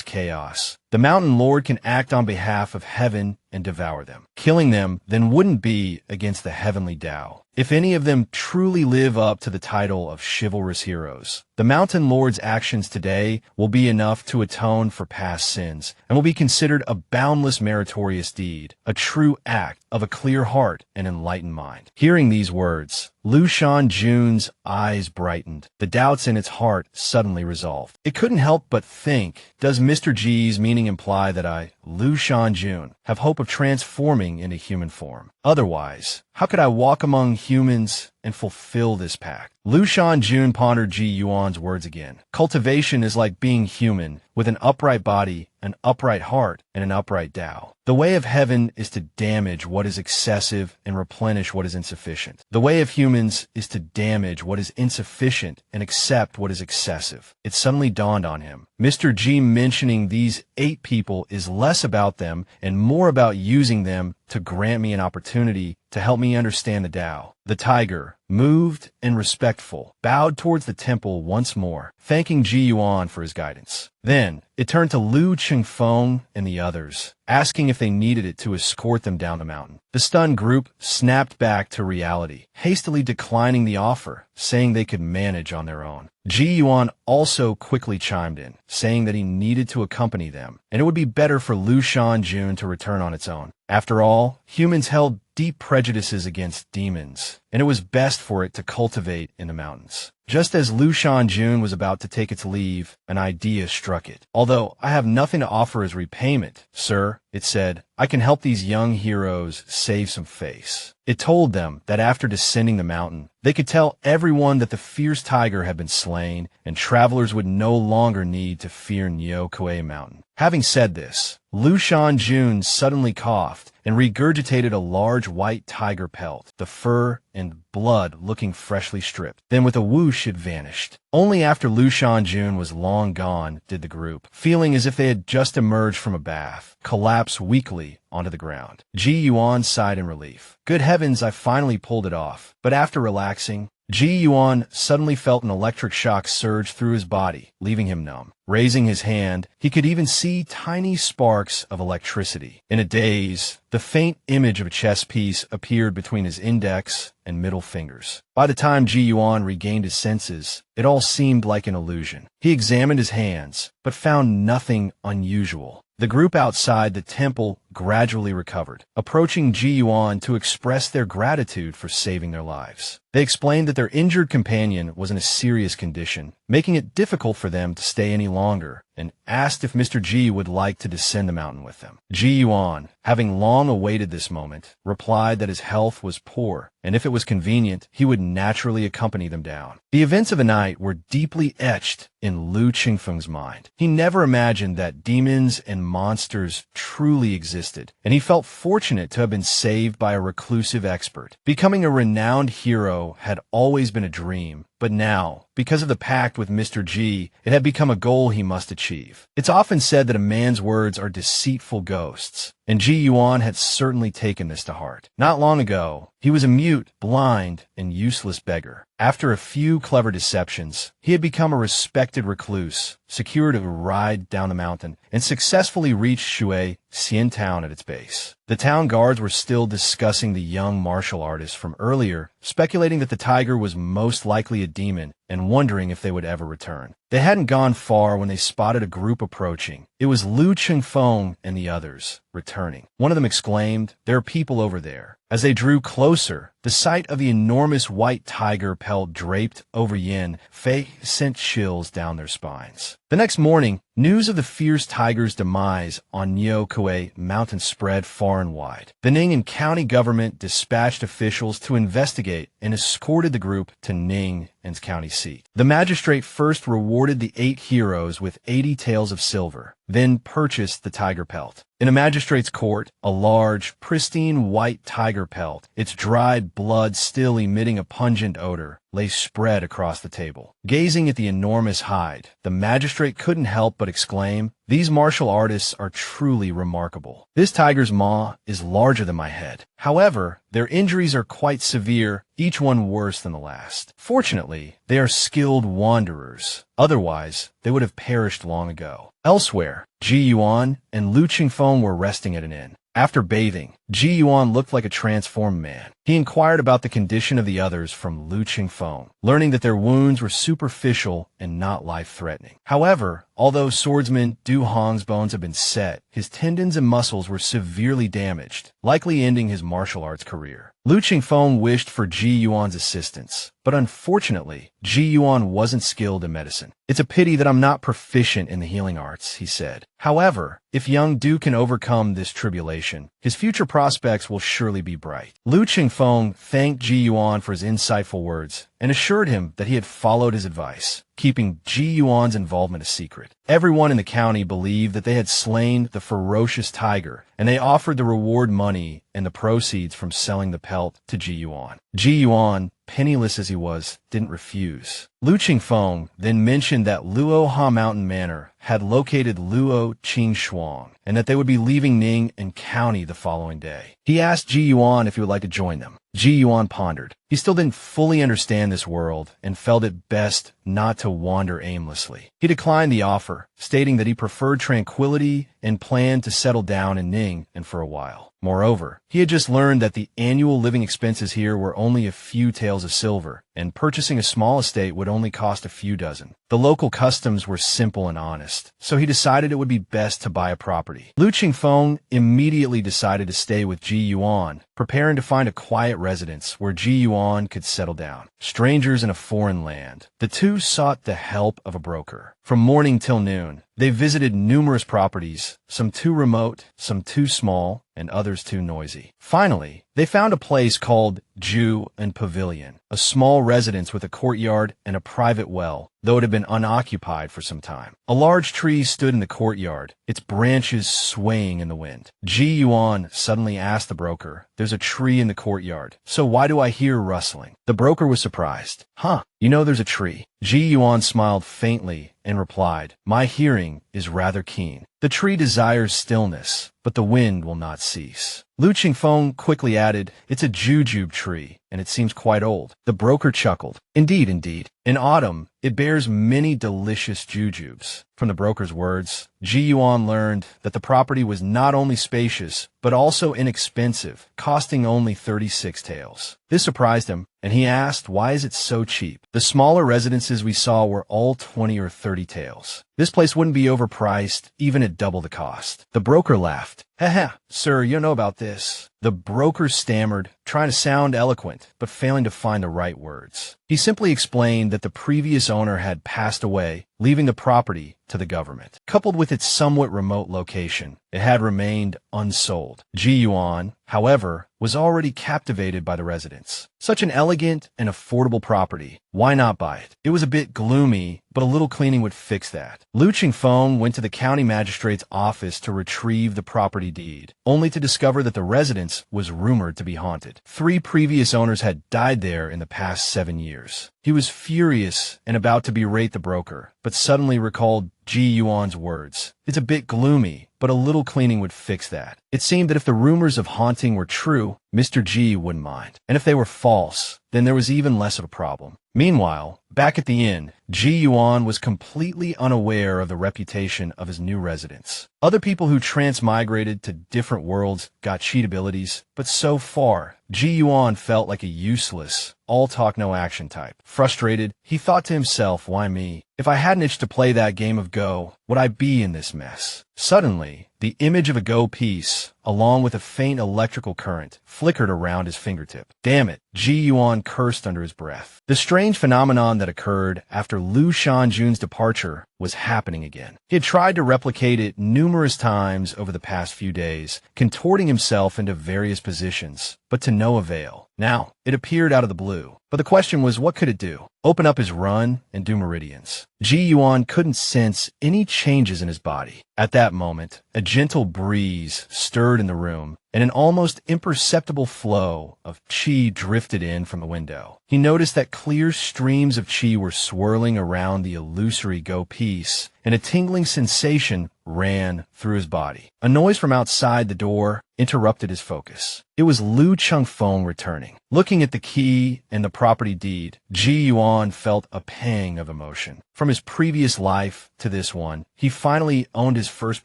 [SPEAKER 1] chaos, the Mountain Lord can act on behalf of heaven and devour them. Killing them then wouldn't be against the heavenly Tao. If any of them truly live up to the title of chivalrous heroes, the Mountain Lord's actions today will be enough to atone for past sins and will be considered a boundless meritorious deed, a true act of a clear heart and enlightened mind. Hearing these words, Lu Shanjun's eyes brightened. The doubts in its heart suddenly resolved. It couldn't help but think, does Mr. G's meaning imply that I, Lu Shanjun, have hope of transforming into human form? Otherwise, how could I walk among humans and fulfill this pact? Lu Shanjun pondered Ji Yuan's words again. Cultivation is like being human, with an upright body, an upright heart, and an upright Tao. The way of heaven is to damage what is excessive and replenish what is insufficient. The way of humans is to damage what is insufficient and accept what is excessive. It suddenly dawned on him. Mr. G mentioning these 8 people is less about them and more about using them to grant me an opportunity to help me understand the Tao. The tiger, moved and respectful, bowed towards the temple once more, thanking Ji Yuan for his guidance. Then, it turned to Lu Chengfeng and the others, asking if they needed it to escort them down the mountain. The stunned group snapped back to reality, hastily declining the offer, saying they could manage on their own. Ji Yuan also quickly chimed in, saying that he needed to accompany them, and it would be better for Lu Shanjun to return on its own. After all, humans held deep prejudices against demons, and it was best for it to cultivate in the mountains. Just as Lu Shanjun was about to take its leave, an idea struck it. Although I have nothing to offer as repayment, sir, it said, I can help these young heroes save some face. It told them that after descending the mountain, they could tell everyone that the fierce tiger had been slain, and travelers would no longer need to fear Nyokoe Mountain. Having said this, Lu Shanjun suddenly coughed and regurgitated a large white tiger pelt, the fur and blood looking freshly stripped. Then with a whoosh it vanished. Only after Lu Shanjun was long gone did the group, feeling as if they had just emerged from a bath, collapse weakly onto the ground. Ji Yuan sighed in relief. Good heavens, I finally pulled it off. But after relaxing, Ji Yuan suddenly felt an electric shock surge through his body, leaving him numb. Raising his hand, he could even see tiny sparks of electricity. In a daze, the faint image of a chess piece appeared between his index and middle fingers. By the time Ji Yuan regained his senses, it all seemed like an illusion. He examined his hands, but found nothing unusual. The group outside the temple gradually recovered, approaching Ji Yuan to express their gratitude for saving their lives. They explained that their injured companion was in a serious condition, making it difficult for them to stay any longer, and asked if Mr. Ji would like to descend the mountain with them. Ji Yuan, having long awaited this moment, replied that his health was poor, and if it was convenient, he would naturally accompany them down. The events of the night were deeply etched in Lu Qingfeng's mind. He never imagined that demons and monsters truly existed, and he felt fortunate to have been saved by a reclusive expert. Becoming a renowned hero had always been a dream, but now, because of the pact with Mr. Ji, it had become a goal he must achieve. It's often said that a man's words are deceitful ghosts, and Ji Yuan had certainly taken this to heart. Not long ago, he was a mute, blind, and useless beggar. After a few clever deceptions, he had become a respected recluse, secured a ride down the mountain, and successfully reached Shui Xian Town at its base. The town guards were still discussing the young martial artist from earlier, speculating that the tiger was most likely a demon and wondering if they would ever return. They hadn't gone far when they spotted a group approaching. It was Lu Qingfeng and the others, returning. One of them exclaimed, "There are people over there." As they drew closer, the sight of the enormous white tiger pelt draped over Yin Fei sent chills down their spines. The next morning, news of the fierce tiger's demise on Nyo Kue Mountain spread far and wide. The Ning and county government dispatched officials to investigate and escorted the group to Ning and county seat. The magistrate first rewarded the 8 heroes with 80 taels of silver, then purchased the tiger pelt. In a magistrate's court, a large, pristine white tiger pelt, its dried blood still emitting a pungent odor, lay spread across the table. Gazing at the enormous hide, the magistrate couldn't help but exclaim, "These martial artists are truly remarkable. This tiger's maw is larger than my head. However, their injuries are quite severe, each one worse than the last. Fortunately, they are skilled wanderers. Otherwise, they would have perished long ago." Elsewhere, Ji Yuan and Lu Qingfeng were resting at an inn. After bathing, Ji Yuan looked like a transformed man. He inquired about the condition of the others from Lu Qingfeng, learning that their wounds were superficial and not life-threatening. However, although swordsman Du Hong's bones had been set, his tendons and muscles were severely damaged, likely ending his martial arts career. Lu Qingfeng wished for Ji Yuan's assistance, but unfortunately, Ji Yuan wasn't skilled in medicine. "It's a pity that I'm not proficient in the healing arts," he said. "However, if young Du can overcome this tribulation, his future prospects will surely be bright." Lu Qingfeng thanked Ji Yuan for his insightful words and assured him that he had followed his advice, keeping Ji Yuan's involvement a secret. Everyone in the county believed that they had slain the ferocious tiger, and they offered the reward money and the proceeds from selling the pelt to Ji Yuan. Ji Yuan, penniless as he was, didn't refuse. Lu Qingfeng then mentioned that Luo Ha Mountain Manor had located Luo Qingxuang, and that they would be leaving Ning and county the following day. He asked Ji Yuan if he would like to join them. Ji Yuan pondered. He still didn't fully understand this world and felt it best not to wander aimlessly. He declined the offer, stating that he preferred tranquility and planned to settle down in Ning and for a while. Moreover, he had just learned that the annual living expenses here were only a few taels of silver, and purchasing a small estate would only cost a few dozen. The local customs were simple and honest, so he decided it would be best to buy a property. Lu Qingfeng immediately decided to stay with Ji Yuan, preparing to find a quiet residence where Ji Yuan could settle down. Strangers in a foreign land, the two sought the help of a broker. From morning till noon, they visited numerous properties, some too remote, some too small, and others too noisy. Finally, They found a place called Jew and Pavilion, a small residence with a courtyard and a private well, though it had been unoccupied for some time. A large tree stood in the courtyard, its branches swaying in the wind. Ji Yuan suddenly asked the broker, "There's a tree in the courtyard, so why do I hear rustling?" The broker was surprised. "Huh, you know there's a tree." Ji Yuan smiled faintly and replied, "My hearing is rather keen. The tree desires stillness, but the wind will not cease." Lu Qingfeng quickly added, "It's a jujube tree, and it seems quite old." The broker chuckled. Indeed, indeed. In autumn, it bears many delicious jujubes." From the broker's words, Ji Yuan learned that the property was not only spacious, but also inexpensive, costing only 36 taels. This surprised him, and he asked, "Why is it so cheap? The smaller residences we saw were all 20 or 30 taels. This place wouldn't be overpriced, even at double the cost." The broker laughed. "Heh, sir, you know about this." The broker stammered, trying to sound eloquent, but failing to find the right words. He simply explained that the previous owner had passed away, leaving the property to the government. Coupled with its somewhat remote location, it had remained unsold. Ji Yuan, however, was already captivated by the residence. Such an elegant and affordable property. Why not buy it? It was a bit gloomy, but a little cleaning would fix that. Lu Qingfeng went to the county magistrate's office to retrieve the property deed, only to discover that the residence was rumored to be haunted. 3 previous owners had died there in the past 7 years. He was furious and about to berate the broker, but suddenly recalled Ji Yuan's words. "It's a bit gloomy, but a little cleaning would fix that." It seemed that if the rumors of haunting were true, Mr. Ji wouldn't mind. And if they were false, then there was even less of a problem. Meanwhile, back at the inn, Ji Yuan was completely unaware of the reputation of his new residence. Other people who transmigrated to different worlds got cheat abilities, but so far, Ji Yuan felt like a useless, all-talk-no-action type. Frustrated, he thought to himself, "Why me? If I hadn't itched to play that game of Go, would I be in this mess?" Suddenly, the image of a Go piece, along with a faint electrical current, flickered around his fingertip. Damn it, Ji Yuan cursed under his breath. The strange phenomenon that occurred after Lu Shanjun's departure was happening again. He had tried to replicate it numerous times over the past few days, contorting himself into various positions, but to no avail. Now, it appeared out of the blue. But the question was, what could it do? Open up his run and do meridians. Ji Yuan couldn't sense any changes in his body. At that moment, a gentle breeze stirred in the room, and an almost imperceptible flow of qi drifted in from the window. He noticed that clear streams of qi were swirling around the illusory Go piece, and a tingling sensation ran through his body. A noise from outside the door interrupted his focus. It was Lu Qingfeng returning. Looking at the key and the property deed, Ji Yuan felt a pang of emotion. From his previous life to this one, he finally owned his first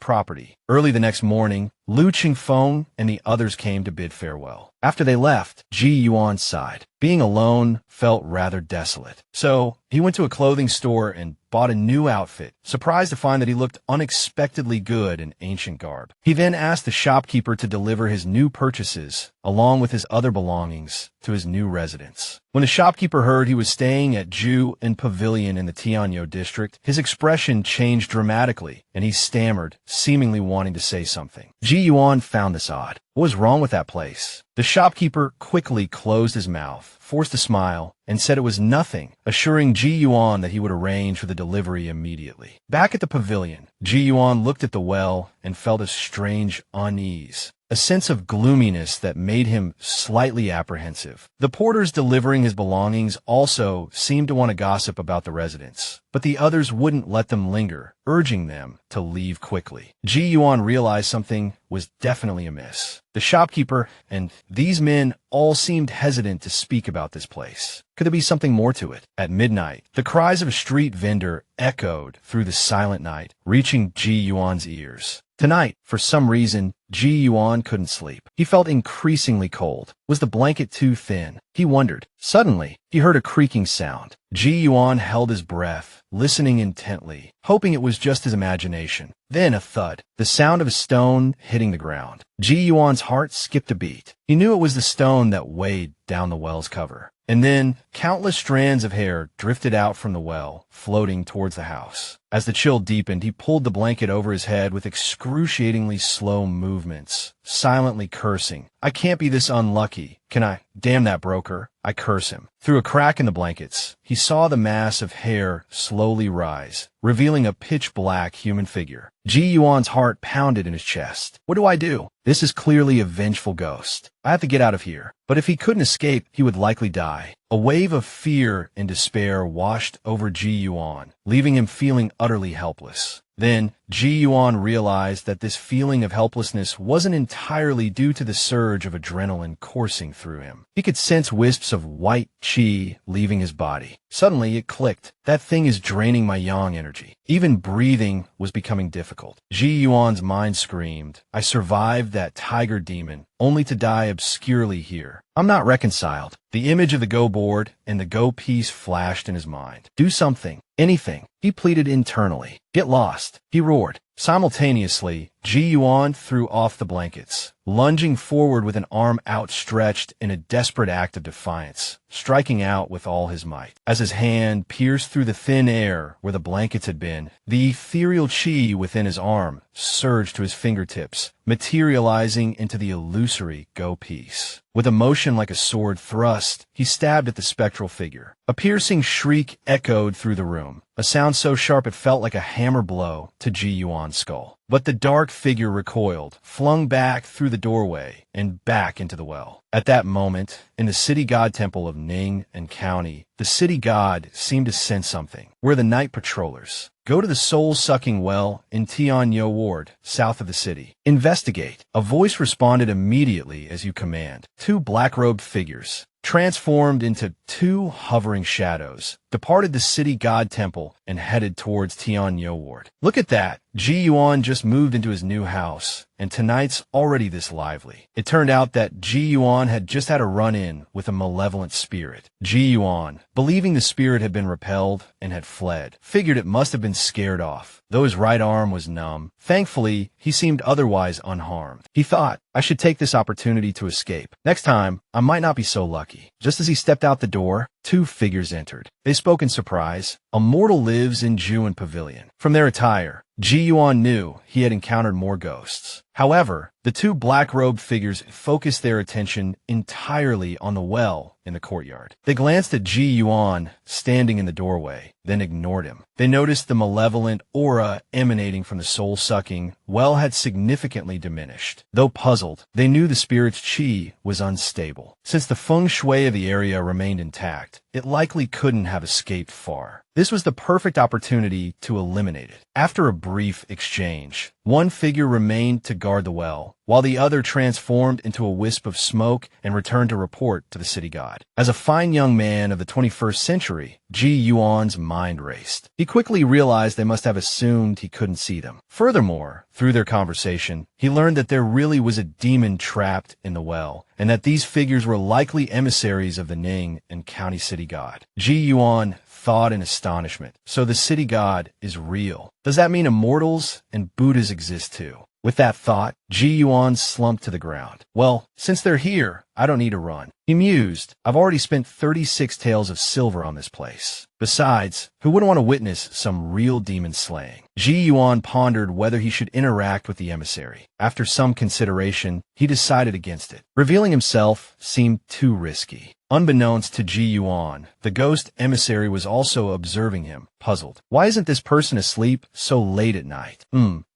[SPEAKER 1] property. Early the next morning, Lu Qingfeng and the others came to bid farewell. After they left, Ji Yuan sighed. Being alone felt rather desolate. So, he went to a clothing store and bought a new outfit, surprised to find that he looked unexpectedly good in ancient garb. He then asked the shopkeeper to deliver his new purchases, along with his other belongings, to his new residence. When the shopkeeper heard he was staying at Ju and Pavilion in the Tianyo district, his expression changed dramatically, and he stammered, seemingly wanting to say something. Ji Yuan found this odd. What was wrong with that place? The shopkeeper quickly closed his mouth, forced a smile, and said it was nothing, assuring Ji Yuan that he would arrange for the delivery immediately. Back at the pavilion, Ji Yuan looked at the well and felt a strange unease, a sense of gloominess that made him slightly apprehensive. The porters delivering his belongings also seemed to want to gossip about the residents, but the others wouldn't let them linger, urging them to leave quickly. Ji Yuan realized something was definitely amiss. The shopkeeper and these men all seemed hesitant to speak about this place. Could there be something more to it? At midnight, the cries of a street vendor echoed through the silent night, reaching Ji Yuan's ears. Tonight, for some reason, Ji Yuan couldn't sleep. He felt increasingly cold. Was the blanket too thin? He wondered. Suddenly, he heard a creaking sound. Ji Yuan held his breath, listening intently, hoping it was just his imagination. Then a thud, the sound of a stone hitting the ground. Ji Yuan's heart skipped a beat. He knew it was the stone that weighed down the well's cover. And then, countless strands of hair drifted out from the well, floating towards the house. As the chill deepened, he pulled the blanket over his head with excruciatingly slow movements, silently cursing. I can't be this unlucky. Can I? Damn that broker. I curse him. Through a crack in the blankets, he saw the mass of hair slowly rise, revealing a pitch-black human figure. Ji Yuan's heart pounded in his chest. What do I do? This is clearly a vengeful ghost. I have to get out of here. But if he couldn't escape, he would likely die. A wave of fear and despair washed over Ji Yuan, leaving him feeling utterly helpless. Then, Ji Yuan realized that this feeling of helplessness wasn't entirely due to the surge of adrenaline coursing through him. He could sense wisps of white qi leaving his body. Suddenly, it clicked. That thing is draining my yang energy. Even breathing was becoming difficult. Ji Yuan's mind screamed, I survived that tiger demon, only to die obscurely here. I'm not reconciled. The image of the Go board and the Go piece flashed in his mind. Do something. Anything. He pleaded internally. Get lost. He roared. Simultaneously, Ji Yuan threw off the blankets, lunging forward with an arm outstretched in a desperate act of defiance, striking out with all his might. As his hand pierced through the thin air where the blankets had been, the ethereal qi within his arm surged to his fingertips, materializing into the illusory Go piece. With a motion like a sword thrust, he stabbed at the spectral figure. A piercing shriek echoed through the room, a sound so sharp it felt like a hammer blow to Ji Yuan's skull. But the dark figure recoiled, flung back through the doorway, and back into the well. At that moment, in the city god temple of Ning and County, the city god seemed to sense something. We're the night patrollers. Go to the soul-sucking well in Tianyo Ward, south of the city. Investigate. A voice responded immediately as you command. Two black-robed figures, transformed into two hovering shadows, departed the city god temple and headed towards Tianyo Ward. Look at that. Ji Yuan just moved into his new house, and tonight's already this lively. It turned out that Ji Yuan had just had a run-in with a malevolent spirit. Ji Yuan, believing the spirit had been repelled and had fled, figured it must have been scared off, though his right arm was numb. Thankfully, he seemed otherwise unharmed. He thought, I should take this opportunity to escape. Next time, I might not be so lucky. Just as he stepped out the door, two figures entered. They spoke in surprise. Immortal lives in Juin Pavilion. From their attire, Ji Yuan knew he had encountered more ghosts. However, the two black-robed figures focused their attention entirely on the well in the courtyard. They glanced at Ji Yuan standing in the doorway, then ignored him. They noticed the malevolent aura emanating from the soul-sucking well had significantly diminished. Though puzzled, they knew the spirit's qi was unstable. Since the feng shui of the area remained intact, it likely couldn't have escaped far. This was the perfect opportunity to eliminate it. After a brief exchange, one figure remained to guard the well, while the other transformed into a wisp of smoke and returned to report to the city god. As a fine young man of the 21st century, Ji Yuan's mind raced. He quickly realized they must have assumed he couldn't see them. Furthermore, through their conversation, he learned that there really was a demon trapped in the well, and that these figures were likely emissaries of the Ning and County City God. Ji Yuan thought in astonishment. So the city god is real. Does that mean immortals and Buddhas exist too? With that thought, Ji Yuan slumped to the ground. Well, since they're here, I don't need to run. He mused, I've already spent 36 taels of silver on this place. Besides, who wouldn't want to witness some real demon slaying? Ji Yuan pondered whether he should interact with the emissary. After some consideration, he decided against it. Revealing himself seemed too risky. Unbeknownst to Ji Yuan, the ghost emissary was also observing him, puzzled. Why isn't this person asleep so late at night?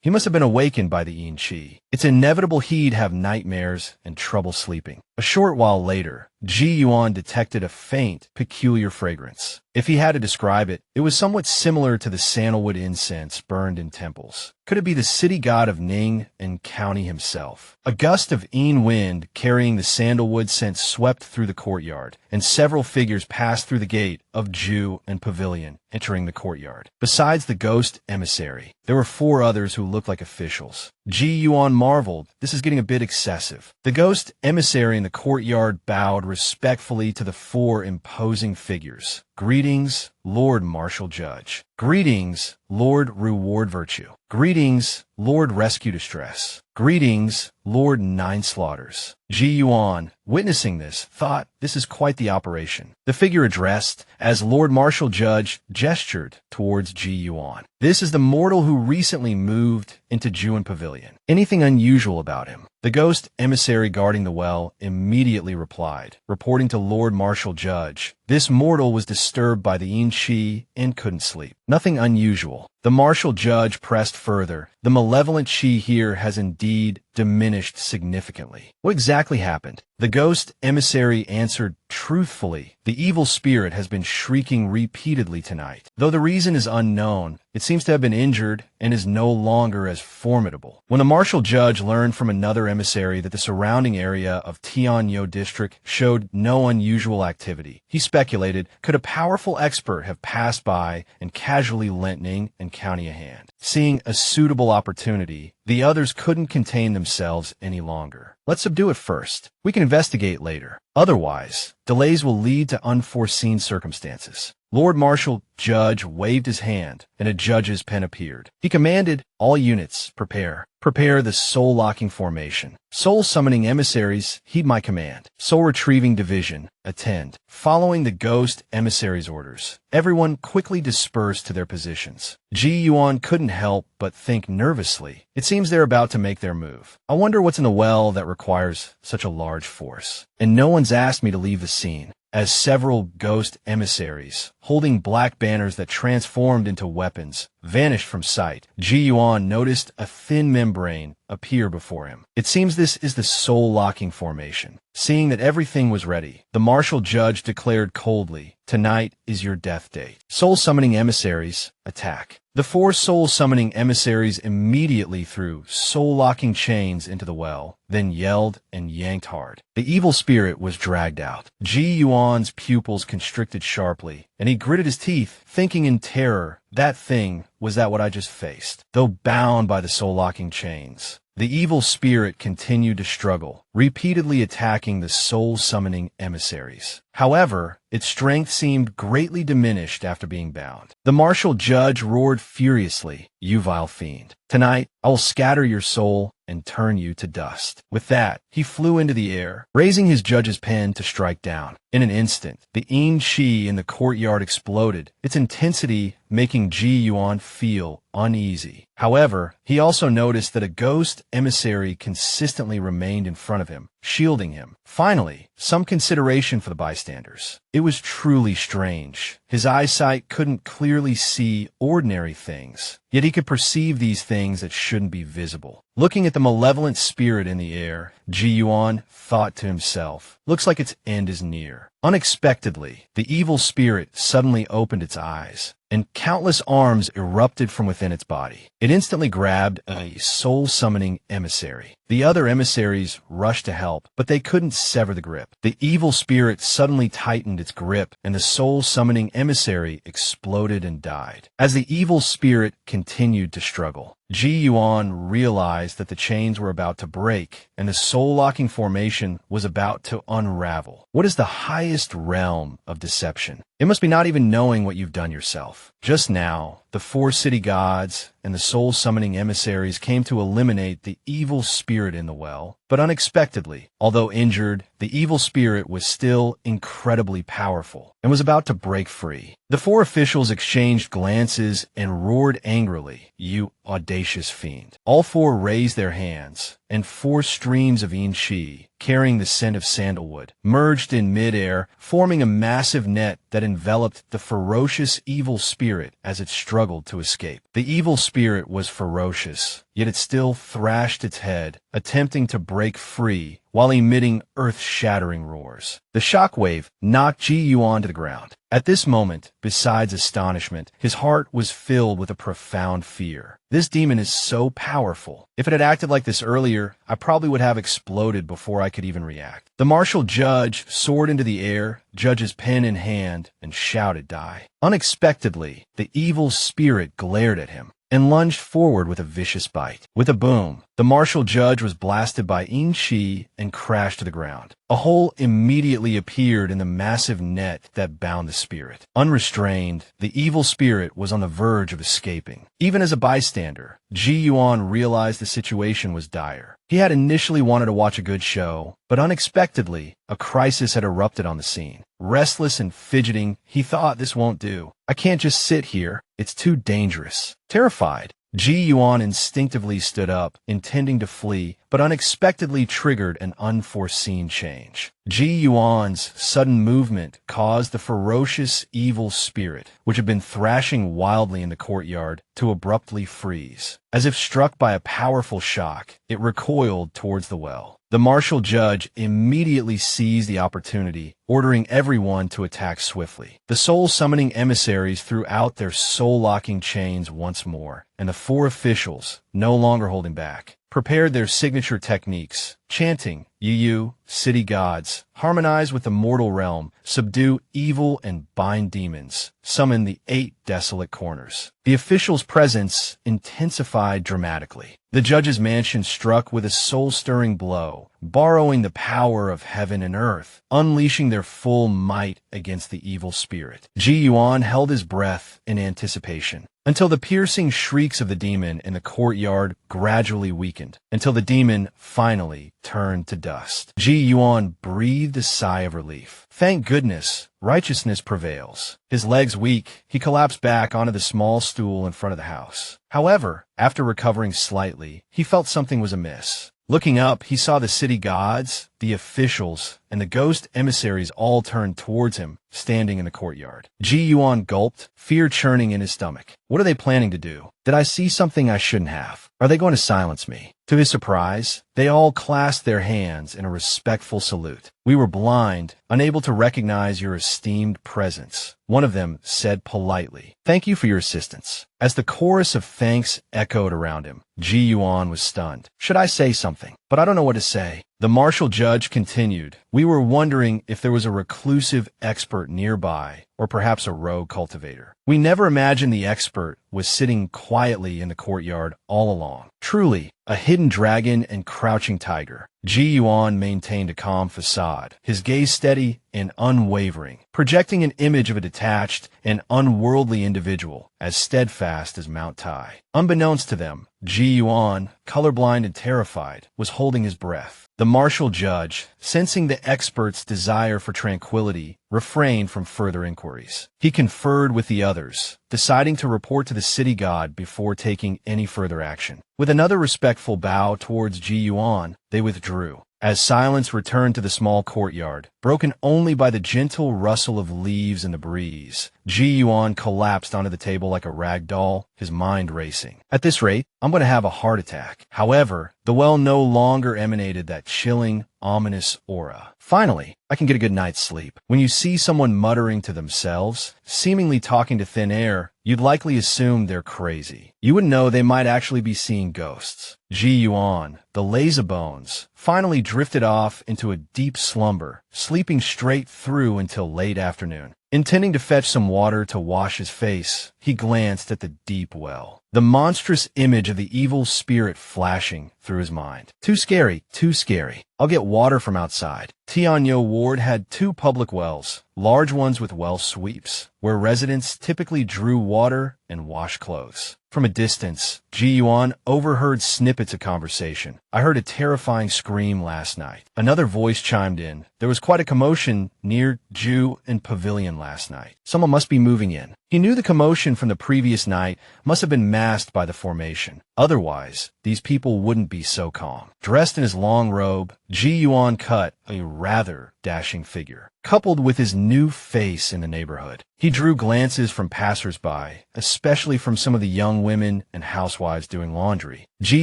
[SPEAKER 1] He must have been awakened by the Yin Qi. It's inevitable he'd have nightmares and trouble sleeping. A short while later, Ji Yuan detected a faint, peculiar fragrance. If he had to describe it, it was somewhat similar to the sandalwood incense burned in temples. Could it be the city god of Ning and County himself? A gust of Yin wind carrying the sandalwood scent swept through the courtyard, and several figures passed through the gate of Ju and Pavilion, entering the courtyard. Besides the ghost emissary, there were 4 others who looked like officials. Ji Yuan marveled. This is getting a bit excessive. The ghost emissary in the courtyard bowed respectfully to the 4 imposing figures. Greetings, Lord Martial Judge. Greetings, Lord Reward Virtue. Greetings, Lord Rescue Distress. Greetings, Lord Nine Slaughters. Ji Yuan, witnessing this, thought this is quite the operation. The figure addressed as Lord Martial Judge gestured towards Ji Yuan. This is the mortal who recently moved into Juin Pavilion. Anything unusual about him? The ghost emissary guarding the well immediately replied, reporting to Lord Marshal Judge. This mortal was disturbed by the Yin Qi and couldn't sleep. Nothing unusual. The Marshal Judge pressed further. The malevolent Qi here has indeed diminished significantly. What exactly happened? The ghost emissary answered truthfully. The evil spirit has been shrieking repeatedly tonight. Though the reason is unknown, it seems to have been injured and is no longer as formidable. When the Marshal Judge learned from another emissary that the surrounding area of Tianyo district showed no unusual activity, he speculated, could a powerful expert have passed by and casually lent Ning and County a hand? Seeing a suitable opportunity, the others couldn't contain themselves any longer. Let's subdue it first. We can investigate later. Otherwise, delays will lead to unforeseen circumstances. Lord Marshal Judge waved his hand, and a judge's pen appeared. He commanded, all units, prepare. Prepare the soul-locking formation. Soul-summoning emissaries, heed my command. Soul-retrieving division, attend. Following the ghost emissary's orders, everyone quickly dispersed to their positions. Ji Yuan couldn't help but think nervously. It seems they're about to make their move. I wonder what's in the well that requires such a large force. And no one's asked me to leave the scene. As several ghost emissaries, holding black banners that transformed into weapons, vanished from sight, Ji Yuan noticed a thin membrane appear before him. It seems this is the soul-locking formation. Seeing that everything was ready, the Marshal Judge declared coldly, tonight is your death date. Soul-summoning emissaries, attack. The 4 soul-summoning emissaries immediately threw soul-locking chains into the well, then yelled and yanked hard. The evil spirit was dragged out. Ji Yuan's pupils constricted sharply, and he gritted his teeth, thinking in terror, that thing, was that what I just faced? Though bound by the soul-locking chains, the evil spirit continued to struggle, repeatedly attacking the soul-summoning emissaries. However, its strength seemed greatly diminished after being bound. The Marshal Judge roared furiously, you vile fiend. Tonight, I will scatter your soul and turn you to dust. With that, he flew into the air, raising his judge's pen to strike down. In an instant, the Yin Qi in the courtyard exploded, its intensity making Ji Yuan feel uneasy. However, he also noticed that a ghost emissary consistently remained in front of him, shielding him. Finally, some consideration for the bystanders. It was truly strange. His eyesight couldn't clearly see ordinary things, yet he could perceive these things that shouldn't be visible. Looking at the malevolent spirit in the air, Ji Yuan thought to himself, looks like its end is near. Unexpectedly, the evil spirit suddenly opened its eyes, and countless arms erupted from within its body. It instantly grabbed a soul-summoning emissary. The other emissaries rushed to help, but they couldn't sever the grip. The evil spirit suddenly tightened its grip, and the soul-summoning emissary exploded and died. As the evil spirit continued to struggle, Ji Yuan realized that the chains were about to break, and the soul-locking formation was about to unravel. What is the highest realm of deception? It must be not even knowing what you've done yourself. Just now, the 4 city gods and the soul-summoning emissaries came to eliminate the evil spirit in the well, but unexpectedly, although injured, the evil spirit was still incredibly powerful and was about to break free. The 4 officials exchanged glances and roared angrily, you audacious fiend. All 4 raised their hands, and 4 streams of Yin Qi, carrying the scent of sandalwood, merged in midair, forming a massive net that enveloped the ferocious evil spirit as it struggled to escape. The evil spirit was ferocious, yet it still thrashed its head, attempting to break free while emitting earth-shattering roars. The shockwave knocked Ji Yuan to the ground. At this moment, besides astonishment, his heart was filled with a profound fear. This demon is so powerful. If it had acted like this earlier, I probably would have exploded before I could even react. The Marshal Judge soared into the air, judge's pen in hand, and shouted, die. Unexpectedly, the evil spirit glared at him and lunged forward with a vicious bite. With a boom, the Marshal Judge was blasted by Yin Qi and crashed to the ground. A hole immediately appeared in the massive net that bound the spirit. Unrestrained, the evil spirit was on the verge of escaping. Even as a bystander, Ji Yuan realized the situation was dire. He had initially wanted to watch a good show, but unexpectedly, a crisis had erupted on the scene. Restless and fidgeting, he thought, this won't do. I can't just sit here. It's too dangerous. Terrified, Ji Yuan instinctively stood up, intending to flee, but unexpectedly triggered an unforeseen change. Ji Yuan's sudden movement caused the ferocious evil spirit, which had been thrashing wildly in the courtyard, to abruptly freeze. As if struck by a powerful shock, it recoiled towards the well. The martial judge immediately seized the opportunity, ordering everyone to attack swiftly. The soul-summoning emissaries threw out their soul-locking chains once more, and the four officials, no longer holding back, prepared their signature techniques, chanting, "Yu, city gods, harmonize with the mortal realm, subdue evil and bind demons, summon the 8 desolate corners." The officials' presence intensified dramatically. The judge's mansion struck with a soul-stirring blow, borrowing the power of heaven and earth, unleashing their full might against the evil spirit. Ji Yuan held his breath in anticipation, until the piercing shrieks of the demon in the courtyard gradually weakened, until the demon finally turned to dust. Ji Yuan breathed a sigh of relief. Thank goodness, righteousness prevails. His legs weak, he collapsed back onto the small stool in front of the house. However, after recovering slightly, he felt something was amiss. Looking up, he saw the city gods, the officials, and the ghost emissaries all turned towards him, standing in the courtyard. Ji Yuan gulped, fear churning in his stomach. What are they planning to do? Did I see something I shouldn't have? Are they going to silence me? To his surprise, they all clasped their hands in a respectful salute. We were blind, unable to recognize your esteemed presence. One of them said politely, "Thank you for your assistance." As the chorus of thanks echoed around him, Ji Yuan was stunned. Should I say something? But I don't know what to say. The martial judge continued, "We were wondering if there was a reclusive expert nearby, or perhaps a rogue cultivator. We never imagined the expert was sitting quietly in the courtyard all along. Truly, a hidden dragon and crouching tiger." Ji Yuan maintained a calm facade, his gaze steady and unwavering, projecting an image of a detached and unworldly individual, as steadfast as Mount Tai. Unbeknownst to them, Ji Yuan, colorblind and terrified, was holding his breath. The martial judge, sensing the expert's desire for tranquility, refrained from further inquiries. He conferred with the others, deciding to report to the city god before taking any further action. With another respectful bow towards Ji Yuan, they withdrew. As silence returned to the small courtyard, broken only by the gentle rustle of leaves in the breeze, Ji Yuan collapsed onto the table like a rag doll, his mind racing. At this rate, I'm going to have a heart attack. However, the well no longer emanated that chilling, ominous aura. Finally, I can get a good night's sleep. When you see someone muttering to themselves, seemingly talking to thin air, you'd likely assume they're crazy. You would know they might actually be seeing ghosts. Ji Yuan, the lazybones, finally drifted off into a deep slumber, sleeping straight through until late afternoon. Intending to fetch some water to wash his face, he glanced at the deep well, the monstrous image of the evil spirit flashing through his mind. Too scary, too scary. I'll get water from outside. Tianyo Ward had 2 public wells, large ones with well sweeps, where residents typically drew water and washed clothes. From a distance, Ji Yuan overheard snippets of conversation. I heard a terrifying scream last night. Another voice chimed in. There was quite a commotion near Ju and Pavilion last night. Someone must be moving in. He knew the commotion from the previous night must have been masked by the formation. Otherwise, these people wouldn't be so calm. Dressed in his long robe, Ji Yuan cut a rather dashing figure, coupled with his new face in the neighborhood. He drew glances from passers-by, especially from some of the young women and housewives doing laundry. Ji